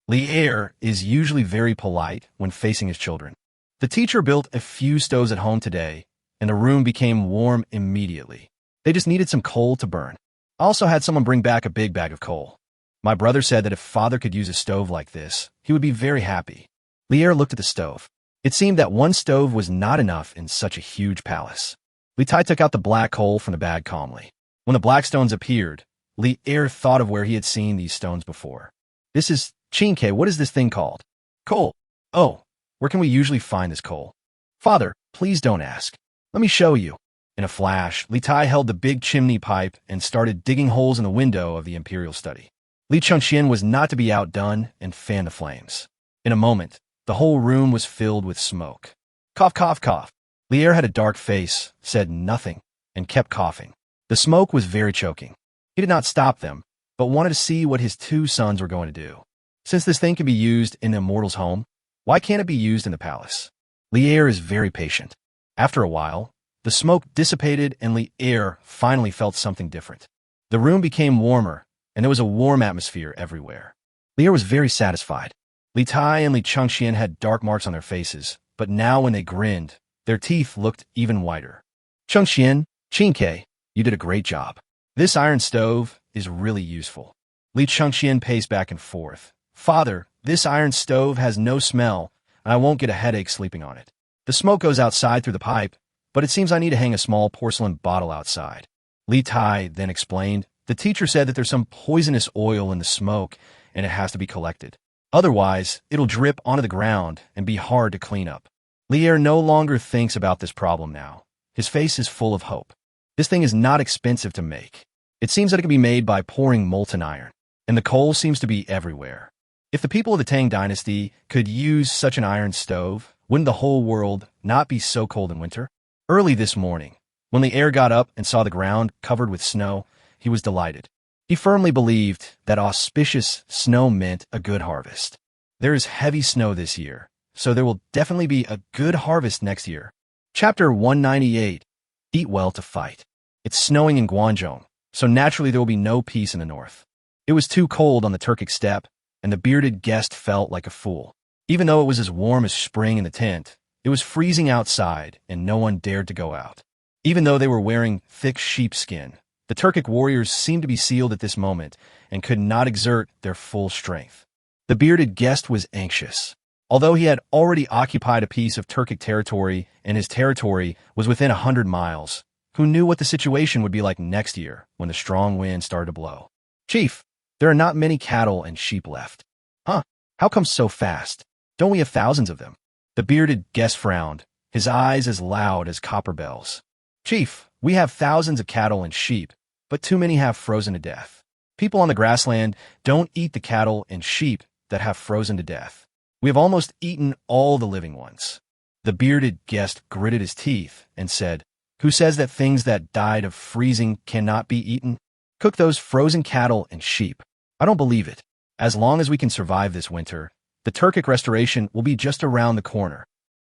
Lier is usually very polite when facing his children. The teacher built a few stoves at home today, and the room became warm immediately. They just needed some coal to burn. I also had someone bring back a big bag of coal. My brother said that if father could use a stove like this, he would be very happy. Lier looked at the stove. It seemed that one stove was not enough in such a huge palace. Li Tai took out the black coal from the bag calmly. When the black stones appeared, Lier thought of where he had seen these stones before. This is Qinghe. What is this thing called? Coal. Oh, where can we usually find this coal? Father, please don't ask. Let me show you. In a flash, Li Tai held the big chimney pipe and started digging holes in the window of the imperial study. Li Chengxian was not to be outdone and fanned the flames. In a moment, the whole room was filled with smoke. Cough, cough, cough. Li Er had a dark face, said nothing, and kept coughing. The smoke was very choking. He did not stop them, but wanted to see what his two sons were going to do. Since this thing can be used in the immortal's home, why can't it be used in the palace? Li Er is very patient. After a while, the smoke dissipated and Li Er finally felt something different. The room became warmer, and there was a warm atmosphere everywhere. Li Er was very satisfied. Li Tai and Li Chengxian had dark marks on their faces, but now when they grinned, their teeth looked even whiter. Chengxian, Qinghe, you did a great job. This iron stove is really useful. Li Chengxian paced back and forth. Father, this iron stove has no smell, and I won't get a headache sleeping on it. The smoke goes outside through the pipe, but it seems I need to hang a small porcelain bottle outside. Li Tai then explained, the teacher said that there's some poisonous oil in the smoke, and it has to be collected. Otherwise, it'll drip onto the ground and be hard to clean up. Li Er no longer thinks about this problem now. His face is full of hope. This thing is not expensive to make. It seems that it can be made by pouring molten iron, and the coal seems to be everywhere. If the people of the Tang dynasty could use such an iron stove, wouldn't the whole world not be so cold in winter? Early this morning, when the heir got up and saw the ground covered with snow, he was delighted. He firmly believed that auspicious snow meant a good harvest. There is heavy snow this year, so there will definitely be a good harvest next year. Chapter 198. Eat well to fight. It's snowing in Guangzhou, so naturally there will be no peace in the north. It was too cold on the Turkic steppe, and the bearded guest felt like a fool. Even though it was as warm as spring in the tent, it was freezing outside, and no one dared to go out. Even though they were wearing thick sheepskin, the Turkic warriors seemed to be sealed at this moment and could not exert their full strength. The bearded guest was anxious. Although he had already occupied a piece of Turkic territory and his territory was within 100 miles, who knew what the situation would be like next year when the strong wind started to blow? Chief, there are not many cattle and sheep left. Huh? How come so fast? Don't we have thousands of them? The bearded guest frowned, his eyes as loud as copper bells. Chief, we have thousands of cattle and sheep, but too many have frozen to death. People on the grassland don't eat the cattle and sheep that have frozen to death. We have almost eaten all the living ones. The bearded guest gritted his teeth and said, who says that things that died of freezing cannot be eaten? Cook those frozen cattle and sheep. I don't believe it. As long as we can survive this winter, the Turkic restoration will be just around the corner.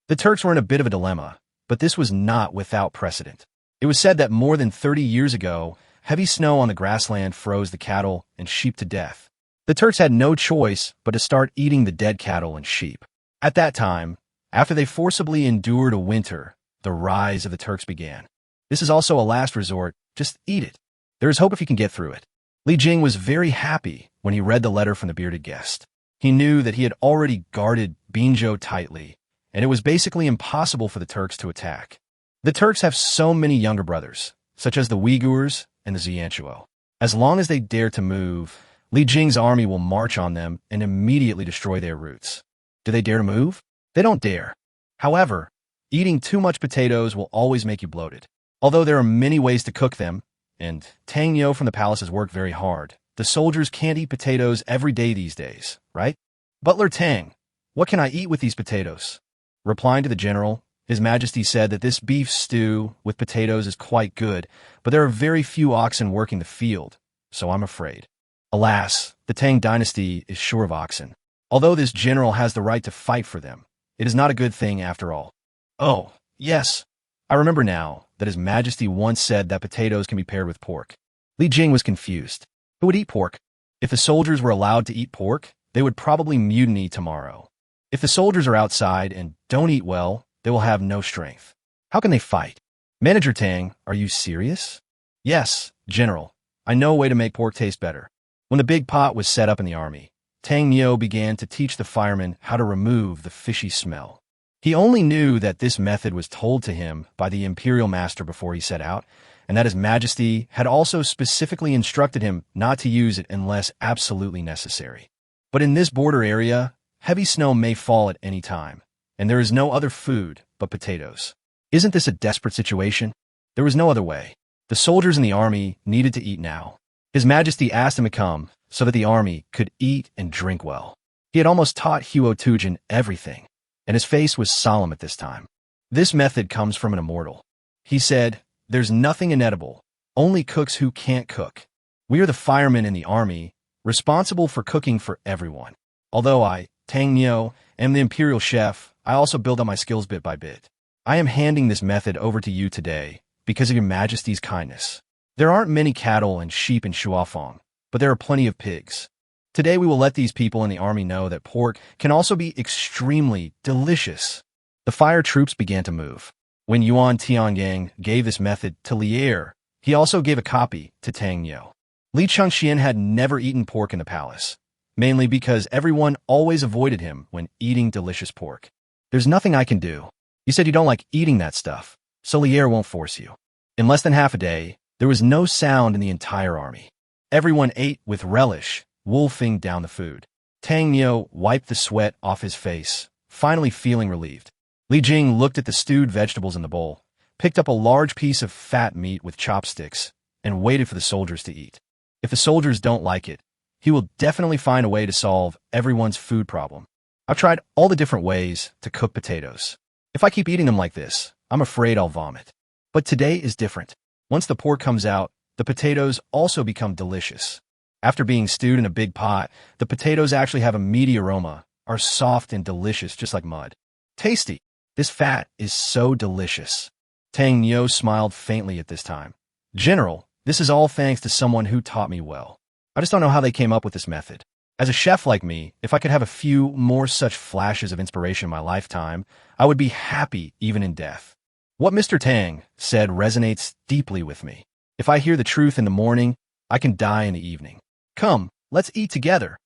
The Turks were in a bit of a dilemma, but this was not without precedent. It was said that more than 30 years ago, heavy snow on the grassland froze the cattle and sheep to death. The Turks had no choice but to start eating the dead cattle and sheep. At that time, after they forcibly endured a winter, the rise of the Turks began. This is also a last resort. Just eat it. There is hope if you can get through it. Li Jing was very happy when he read the letter from the bearded guest. He knew that he had already guarded Binzhou tightly, and it was basically impossible for the Turks to attack. The Turks have so many younger brothers, such as the Uyghurs and the Xianchuo. As long as they dare to move, Li Jing's army will march on them and immediately destroy their roots. Do they dare to move? They don't dare. However, eating too much potatoes will always make you bloated. Although there are many ways to cook them, and Tang Yo from the palace has worked very hard, the soldiers can't eat potatoes every day these days, right? Butler Tang, what can I eat with these potatoes? Replying to the general, His Majesty said that this beef stew with potatoes is quite good, but there are very few oxen working the field, so I'm afraid. Alas, the Tang dynasty is short of oxen. Although this general has the right to fight for them, it is not a good thing after all. Oh, yes, I remember now that His Majesty once said that potatoes can be paired with pork. Li Jing was confused. Who would eat pork? If the soldiers were allowed to eat pork, they would probably mutiny tomorrow. If the soldiers are outside and don't eat well, they will have no strength. How can they fight? Manager Tang, are you serious? Yes, General. I know a way to make pork taste better. When the big pot was set up in the army, Tang Nio began to teach the firemen how to remove the fishy smell. He only knew that this method was told to him by the imperial master before he set out, and that His Majesty had also specifically instructed him not to use it unless absolutely necessary. But in this border area, heavy snow may fall at any time, and there is no other food but potatoes. Isn't this a desperate situation? There was no other way. The soldiers in the army needed to eat now. His Majesty asked him to come so that the army could eat and drink well. He had almost taught Huo Tujin everything, and his face was solemn at this time. This method comes from an immortal. He said, "There's nothing inedible, only cooks who can't cook. We are the firemen in the army, responsible for cooking for everyone. Although I, Tang Nyo, am the imperial chef, I also build up my skills bit by bit. I am handing this method over to you today because of your Majesty's kindness. There aren't many cattle and sheep in Shuafeng, but there are plenty of pigs. Today we will let these people in the army know that pork can also be extremely delicious." The fire troops began to move. When Yuan Tianyang gave this method to Lier, he also gave a copy to Tang Nyo. Li Chengxian had never eaten pork in the palace, mainly because everyone always avoided him when eating delicious pork. "There's nothing I can do. You said you don't like eating that stuff, so Lier won't force you." In less than half a day, there was no sound in the entire army. Everyone ate with relish, wolfing down the food. Tang Nyo wiped the sweat off his face, finally feeling relieved. Li Jing looked at the stewed vegetables in the bowl, picked up a large piece of fat meat with chopsticks, and waited for the soldiers to eat. If the soldiers don't like it, he will definitely find a way to solve everyone's food problem. "I've tried all the different ways to cook potatoes. If I keep eating them like this, I'm afraid I'll vomit. But today is different. Once the pork comes out, the potatoes also become delicious. After being stewed in a big pot, the potatoes actually have a meaty aroma, are soft and delicious just like mud. Tasty. This fat is so delicious." Tang Nyo smiled faintly at this time. "General, this is all thanks to someone who taught me well. I just don't know how they came up with this method. As a chef like me, if I could have a few more such flashes of inspiration in my lifetime, I would be happy even in death. What Mr. Tang said resonates deeply with me. If I hear the truth in the morning, I can die in the evening. Come, let's eat together."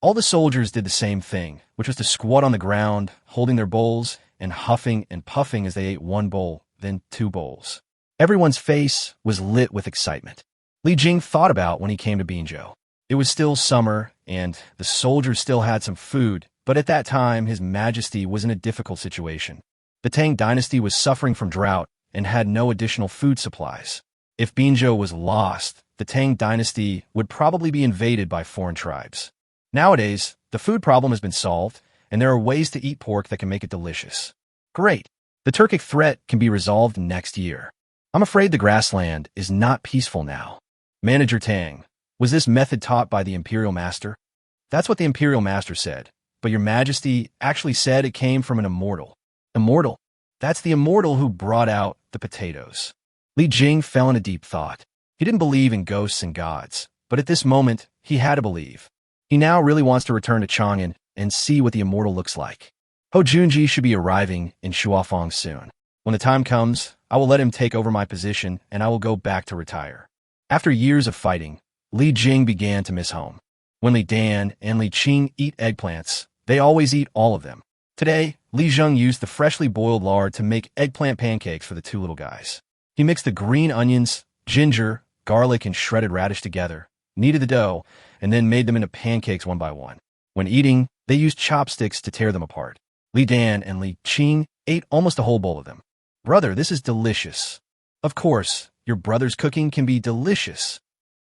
All the soldiers did the same thing, which was to squat on the ground, holding their bowls, and huffing and puffing as they ate one bowl, then two bowls. Everyone's face was lit with excitement. Li Jing thought about when he came to Binzhou. It was still summer, and the soldiers still had some food, but at that time His Majesty was in a difficult situation. The Tang dynasty was suffering from drought and had no additional food supplies. If Binzhou was lost, the Tang dynasty would probably be invaded by foreign tribes. Nowadays, the food problem has been solved, and there are ways to eat pork that can make it delicious. Great! The Turkic threat can be resolved next year. I'm afraid the grassland is not peaceful now. Manager Tang, was this method taught by the Imperial Master? That's what the Imperial Master said, but Your Majesty actually said it came from an immortal. Immortal? That's the immortal who brought out the potatoes. Li Jing fell in a deep thought. He didn't believe in ghosts and gods, but at this moment, he had to believe. He now really wants to return to Chang'an and see what the immortal looks like. Ho Junji should be arriving in Shuafeng soon. When the time comes, I will let him take over my position and I will go back to retire. After years of fighting, Li Jing began to miss home. When Li Dan and Li Qing eat eggplants, they always eat all of them. Today, Li Zheng used the freshly boiled lard to make eggplant pancakes for the two little guys. He mixed the green onions, ginger, garlic, and shredded radish together, kneaded the dough, and then made them into pancakes one by one. When eating, they used chopsticks to tear them apart. Li Dan and Li Qing ate almost a whole bowl of them. "Brother, this is delicious." "Of course, your brother's cooking can be delicious."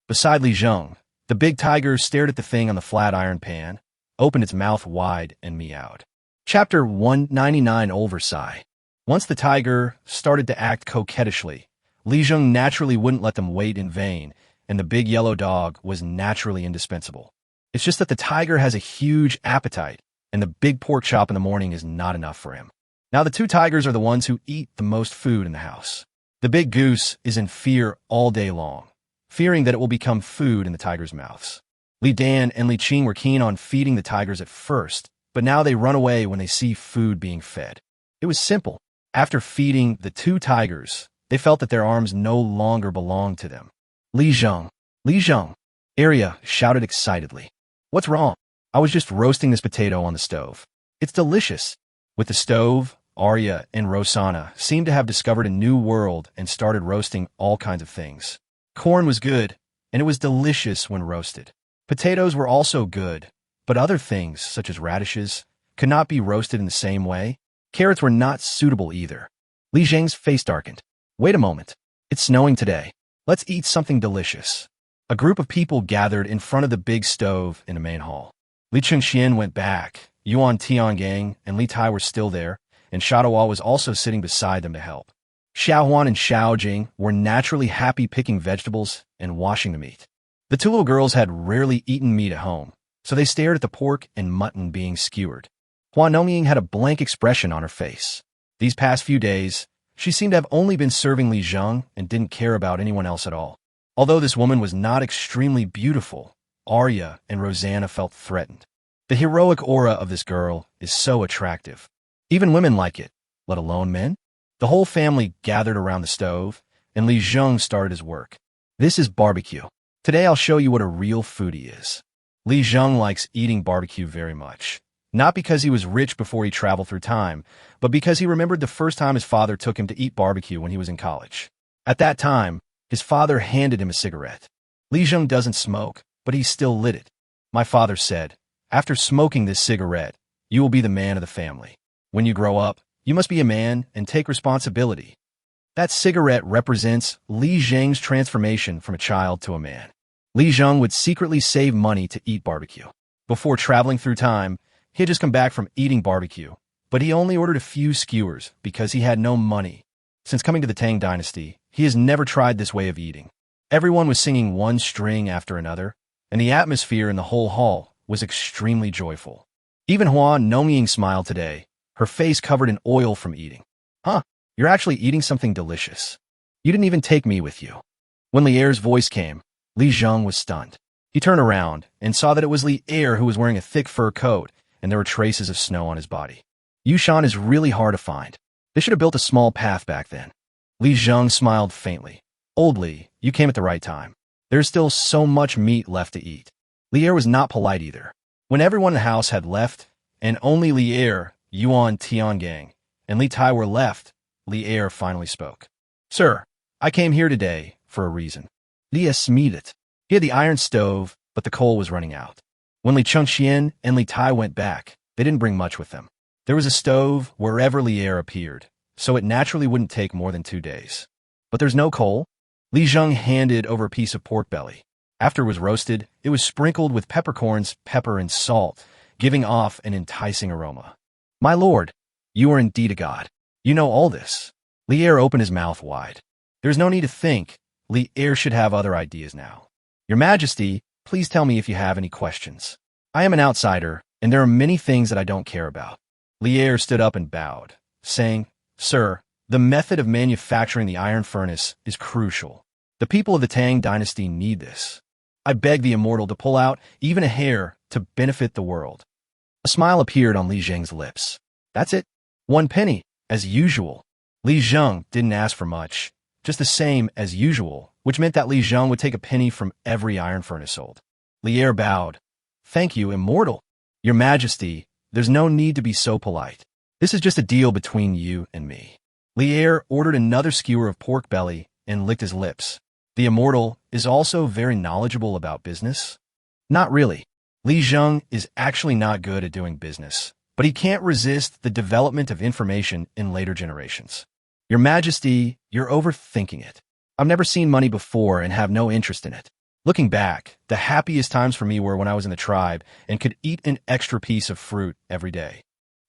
Beside Li Zheng, the big tiger stared at the thing on the flat iron pan, opened its mouth wide, and meowed. Chapter 199 Oversai. Once the tiger started to act coquettishly, Li Zheng naturally wouldn't let them wait in vain, and the big yellow dog was naturally indispensable. It's just that the tiger has a huge appetite, and the big pork chop in the morning is not enough for him. Now the two tigers are the ones who eat the most food in the house. The big goose is in fear all day long, fearing that it will become food in the tigers' mouths. Li Dan and Li Qing were keen on feeding the tigers at first, but now they run away when they see food being fed. It was simple. After feeding the two tigers, they felt that their arms no longer belonged to them. Li Zheng! Li Zheng! Arya shouted excitedly. "What's wrong?" "I was just roasting this potato on the stove. It's delicious." With the stove, Arya and Rosanna seemed to have discovered a new world and started roasting all kinds of things. Corn was good, and it was delicious when roasted. Potatoes were also good, but other things, such as radishes, could not be roasted in the same way. Carrots were not suitable either. Li Zheng's face darkened. "Wait a moment. It's snowing today. Let's eat something delicious. A group of people gathered in front of the big stove in the main hall. Li Chengxian went back. Yuan Tiangang and Li Tai were still there, and Shadowal was also sitting beside them to help. Xiaohuan and Xiaojing were naturally happy picking vegetables and washing the meat. The two little girls had rarely eaten meat at home, so they stared at the pork and mutton being skewered. Hua Nongming had a blank expression on her face. These past few days, she seemed to have only been serving Li Zheng and didn't care about anyone else at all. Although this woman was not extremely beautiful, Arya and Rosanna felt threatened. The heroic aura of this girl is so attractive. Even women like it, let alone men. The whole family gathered around the stove, and Li Zheng started his work. This is barbecue. Today I'll show you what a real foodie is. Li Zheng likes eating barbecue very much. Not because he was rich before he traveled through time, but because he remembered the first time his father took him to eat barbecue when he was in college. At that time, his father handed him a cigarette. Li Zheng doesn't smoke, but he still lit it. My father said, "After smoking this cigarette, you will be the man of the family. When you grow up, you must be a man and take responsibility." That cigarette represents Li Zheng's transformation from a child to a man. Li Zheng would secretly save money to eat barbecue. Before traveling through time, he had just come back from eating barbecue, but he only ordered a few skewers because he had no money. Since coming to the Tang dynasty, he has never tried this way of eating. Everyone was singing one string after another, and the atmosphere in the whole hall was extremely joyful. Even Hua Nongming smiled today, her face covered in oil from eating. "Huh, you're actually eating something delicious. You didn't even take me with you." When Li Er's voice came, Li Zheng was stunned. He turned around and saw that it was Li Er who was wearing a thick fur coat, and there were traces of snow on his body. Yushan is really hard to find. They should have built a small path back then. Li Zheng smiled faintly. "Old Li, you came at the right time. There's still so much meat left to eat." Li Er was not polite either. When everyone in the house had left, and only Li Er, Yuan Tiangang, and Li Tai were left, Li Er finally spoke. "Sir, I came here today for a reason." Li Smedet. He had the iron stove, but the coal was running out. When Li Chengxian and Li Tai went back, they didn't bring much with them. There was a stove wherever Li Er appeared, so it naturally wouldn't take more than 2 days. But there's no coal. Li Zheng handed over a piece of pork belly. After it was roasted, it was sprinkled with peppercorns, pepper, and salt, giving off an enticing aroma. "My lord, you are indeed a god. You know all this." Li Er opened his mouth wide. "There's no need to think. Li Er should have other ideas now. Your Majesty, please tell me if you have any questions. I am an outsider, and there are many things that I don't care about." Li Er stood up and bowed, saying, "Sir, the method of manufacturing the iron furnace is crucial. The people of the Tang dynasty need this. I beg the immortal to pull out even a hair to benefit the world." A smile appeared on Li Zheng's lips. "That's it. 1 penny, as usual." Li Zheng didn't ask for much, just the same as usual, which meant that Li Zheng would take a penny from every iron furnace sold. Li Er bowed. "Thank you, immortal. Your Majesty, there's no need to be so polite. This is just a deal between you and me." Li Er ordered another skewer of pork belly and licked his lips. The immortal is also very knowledgeable about business? Not really. Li Zheng is actually not good at doing business, but he can't resist the development of information in later generations. "Your Majesty, you're overthinking it. I've never seen money before and have no interest in it. Looking back, the happiest times for me were when I was in the tribe and could eat an extra piece of fruit every day.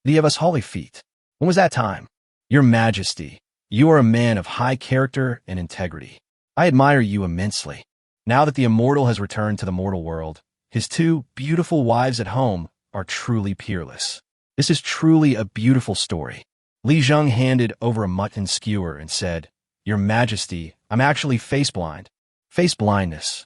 The of us holy feet. When was that time? Your Majesty, you are a man of high character and integrity. I admire you immensely. Now that the immortal has returned to the mortal world, his 2 beautiful wives at home are truly peerless. This is truly a beautiful story." Li Zheng handed over a mutton skewer and said, "Your Majesty, I'm actually face blind." Face blindness.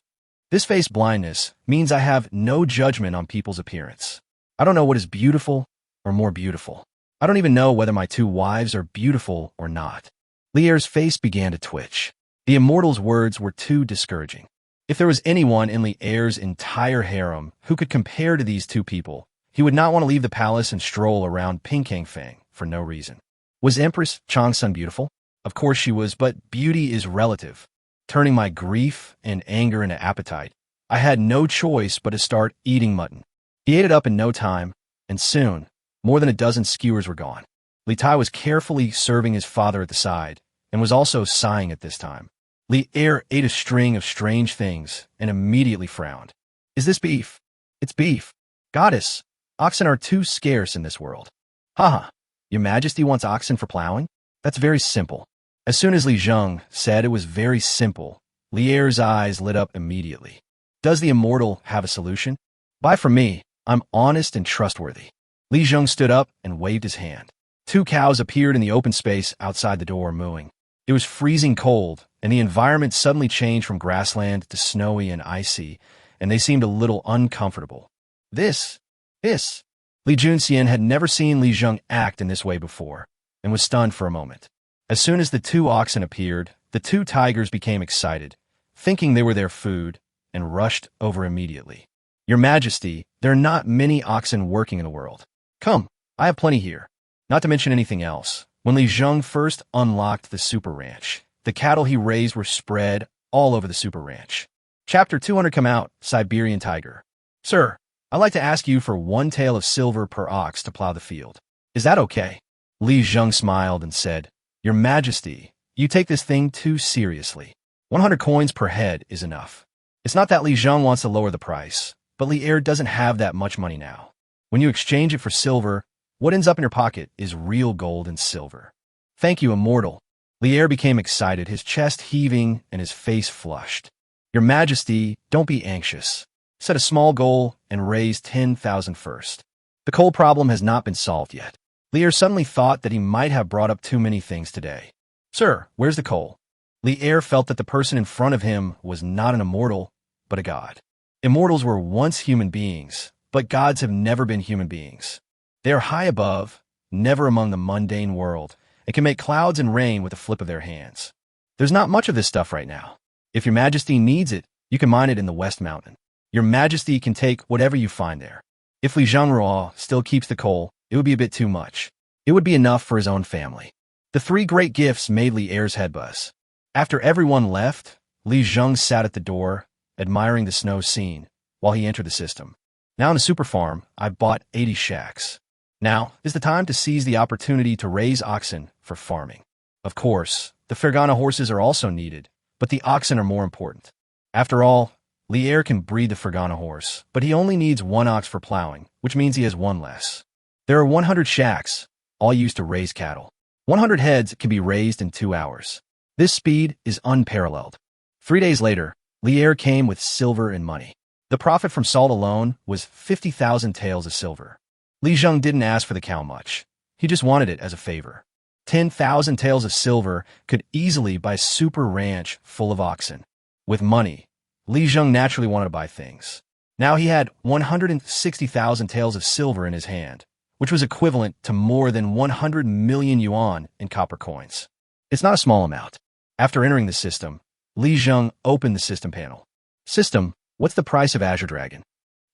This face blindness means I have no judgment on people's appearance. I don't know what is beautiful or more beautiful. I don't even know whether my 2 wives are beautiful or not. Li Er's face began to twitch. The immortal's words were too discouraging. If there was anyone in Li Er's entire harem who could compare to these 2 people, he would not want to leave the palace and stroll around Qinghe for no reason. Was Empress Changsun beautiful? Of course she was, but beauty is relative. Turning my grief and anger into appetite, I had no choice but to start eating mutton. He ate it up in no time, and soon, more than a dozen skewers were gone. Li Tai was carefully serving his father at the side, and was also sighing at this time. Li Er ate a string of strange things and immediately frowned. Is this beef? It's beef. Goddess, oxen are too scarce in this world. Haha, Your Majesty wants oxen for plowing? That's very simple. As soon as Li Zheng said it was very simple, Li Er's eyes lit up immediately. Does the immortal have a solution? Buy from me. I'm honest and trustworthy. Li Zheng stood up and waved his hand. 2 cows appeared in the open space outside the door mooing. It was freezing cold, and the environment suddenly changed from grassland to snowy and icy, and they seemed a little uncomfortable. This. Li Junxian had never seen Li Zheng act in this way before, and was stunned for a moment. As soon as the 2 oxen appeared, the 2 tigers became excited, thinking they were their food, and rushed over immediately. Your Majesty, there are not many oxen working in the world. Come, I have plenty here. Not to mention anything else. When Li Zheng first unlocked the super ranch, the cattle he raised were spread all over the super ranch. Chapter 200 come out, Siberian Tiger. Sir, I'd like to ask you for 1 tael of silver per ox to plow the field. Is that okay? Li Zheng smiled and said, Your Majesty, you take this thing too seriously. 100 coins per head is enough. It's not that Li Zheng wants to lower the price, but Li Er doesn't have that much money now. When you exchange it for silver, what ends up in your pocket is real gold and silver. Thank you, immortal. Li Er became excited, his chest heaving and his face flushed. Your Majesty, don't be anxious. Set a small goal and raise 10,000 first. The coal problem has not been solved yet. Li Er suddenly thought that he might have brought up too many things today. Sir, where's the coal? Li Er felt that the person in front of him was not an immortal, but a god. Immortals were once human beings, but gods have never been human beings. They are high above, never among the mundane world, and can make clouds and rain with a flip of their hands. There's not much of this stuff right now. If Your Majesty needs it, you can mine it in the West Mountain. Your Majesty can take whatever you find there. If Li Zhenguan still keeps the coal, it would be a bit too much. It would be enough for his own family. The 3 great gifts made Li Er's head buzz. After everyone left, Li Zheng sat at the door, admiring the snow scene, while he entered the system. Now in the super farm, I've bought 80 shacks. Now is the time to seize the opportunity to raise oxen for farming. Of course, the Fergana horses are also needed, but the oxen are more important. After all, Li Er can breed the Fergana horse, but he only needs 1 ox for plowing, which means he has 1 less. There are 100 shacks, all used to raise cattle. 100 heads can be raised in 2 hours. This speed is unparalleled. 3 days later, Li Er came with silver and money. The profit from salt alone was 50,000 taels of silver. Li Zheng didn't ask for the cow much. He just wanted it as a favor. 10,000 taels of silver could easily buy a super ranch full of oxen. With money, Li Zheng naturally wanted to buy things. Now he had 160,000 taels of silver in his hand, which was equivalent to more than 100 million yuan in copper coins. It's not a small amount. After entering the system, Li Zheng opened the system panel. System, what's the price of Azure Dragon?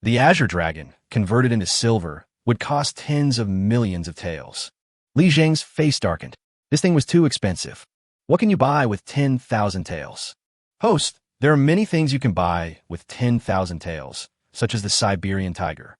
The Azure Dragon, converted into silver, would cost tens of millions of taels. Li Zheng's face darkened. This thing was too expensive. What can you buy with 10,000 taels? Host, there are many things you can buy with 10,000 taels, such as the Siberian Tiger.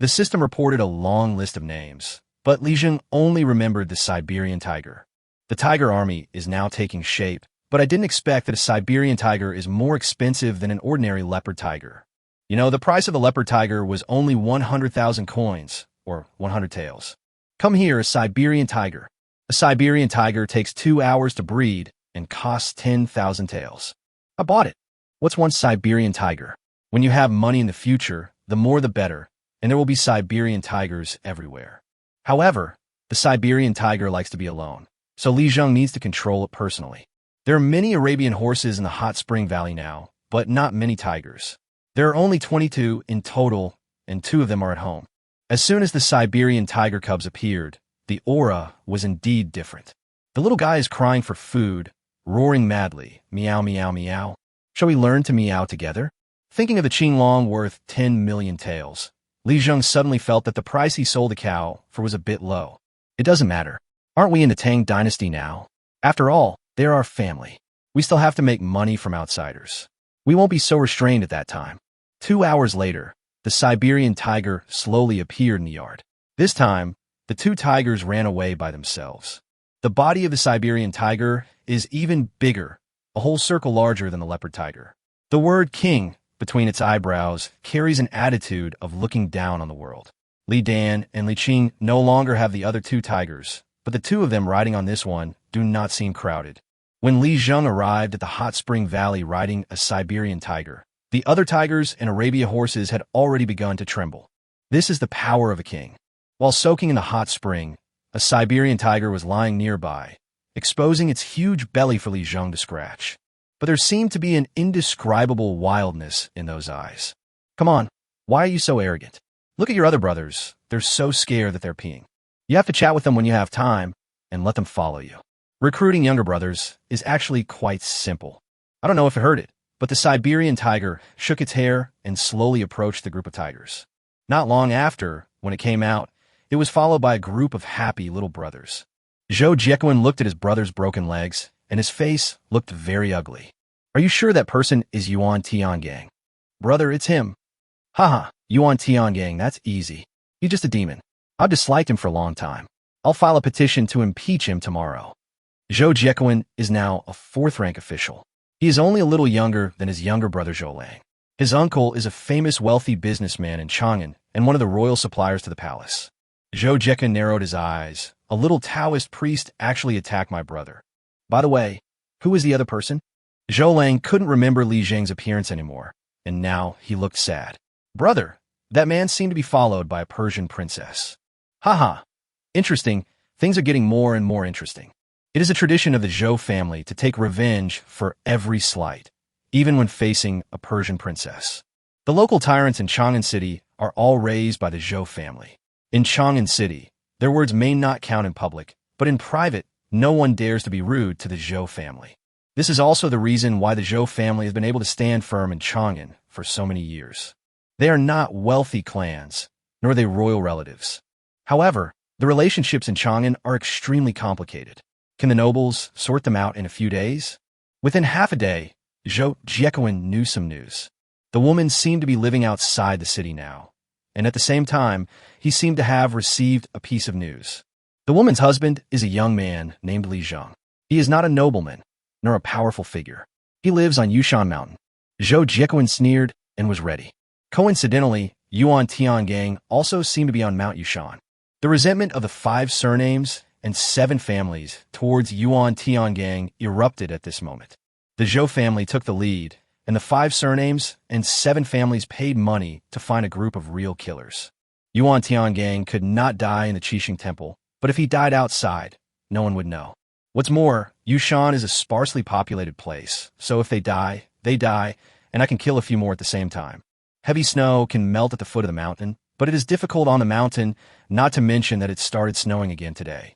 The system reported a long list of names, but Li Zheng only remembered the Siberian Tiger. The tiger army is now taking shape, but I didn't expect that a Siberian tiger is more expensive than an ordinary leopard tiger. You know, the price of a leopard tiger was only 100,000 coins, or 100 taels. Come here, a Siberian tiger. A Siberian tiger takes 2 hours to breed and costs 10,000 taels. I bought it. What's 1 Siberian tiger? When you have money in the future, the more the better, and there will be Siberian tigers everywhere. However, the Siberian tiger likes to be alone, so Li Zheng needs to control it personally. There are many Arabian horses in the Hot Spring Valley now, but not many tigers. There are only 22 in total, and 2 of them are at home. As soon as the Siberian tiger cubs appeared, the aura was indeed different. The little guy is crying for food, roaring madly, meow, meow, meow. Shall we learn to meow together? Thinking of the Qinglong worth 10 million taels, Li Zheng suddenly felt that the price he sold the cow for was a bit low. It doesn't matter. Aren't we in the Tang dynasty now? After all, they're our family. We still have to make money from outsiders. We won't be so restrained at that time. 2 hours later, the Siberian tiger slowly appeared in the yard. This time, the 2 tigers ran away by themselves. The body of the Siberian tiger is even bigger a whole circle larger than the leopard tiger. The word king between its eyebrows carries an attitude of looking down on the world. Li Dan and Li Qing no longer have the other two tigers, but the two of them riding on this one do not seem crowded. When Li Zheng arrived at the hot spring valley riding a Siberian tiger, the other tigers and Arabia horses had already begun to tremble. This is the power of a king. While soaking in the hot spring, a Siberian tiger was lying nearby, exposing its huge belly for Li Zheng to scratch. But there seemed to be an indescribable wildness in those eyes. Come on, why are you so arrogant? Look at your other brothers. They're so scared that they're peeing. You have to chat with them when you have time and let them follow you. Recruiting younger brothers is actually quite simple. I don't know if it heard it, but the Siberian tiger shook its hair and slowly approached the group of tigers. Not long after, when it came out, it was followed by a group of happy little brothers. Zhenguan looked at his brother's broken legs, and his face looked very ugly. Are you sure that person is Yuan Tiangang? Brother, it's him. Haha, Yuan Tiangang, that's easy. He's just a demon. I've disliked him for a long time. I'll file a petition to impeach him tomorrow. Zhenguan is now a fourth-rank official. He is only a little younger than his younger brother Zhou. His uncle is a famous wealthy businessman in Chang'an and one of the royal suppliers to the palace. Zhenguan narrowed his eyes. A little Taoist priest actually attacked my brother. By the way, who is the other person? Zhou couldn't remember Li Zheng's appearance anymore, and now he looked sad. Brother, that man seemed to be followed by a Persian princess. Haha. Interesting. Things are getting more and more interesting. It is a tradition of the Zhou family to take revenge for every slight, even when facing a Persian princess. The local tyrants in Chang'an City are all raised by the Zhou family. In Chang'an City, their words may not count in public, but in private, no one dares to be rude to the Zhou family. This is also the reason why the Zhou family has been able to stand firm in Chang'an for so many years. They are not wealthy clans, nor are they royal relatives. However, the relationships in Chang'an are extremely complicated. Can the nobles sort them out in a few days? Within half a day, Zhenguan knew some news. The woman seemed to be living outside the city now, and at the same time, he seemed to have received a piece of news. The woman's husband is a young man named Li Zheng. He is not a nobleman, nor a powerful figure. He lives on Yushan Mountain. Zhenguan sneered and was ready. Coincidentally, Yuan Tiangang also seemed to be on Mount Yushan. The resentment of the 5 surnames and 7 families towards Yuan Tiangang erupted at this moment. The Zhou family took the lead, and the 5 surnames and 7 families paid money to find a group of real killers. Yuan Tiangang could not die in the Qixing Temple, but if he died outside, no one would know. What's more, Yushan is a sparsely populated place, so if they die, and I can kill a few more at the same time. Heavy snow can melt at the foot of the mountain, but it is difficult on the mountain, not to mention that it started snowing again today.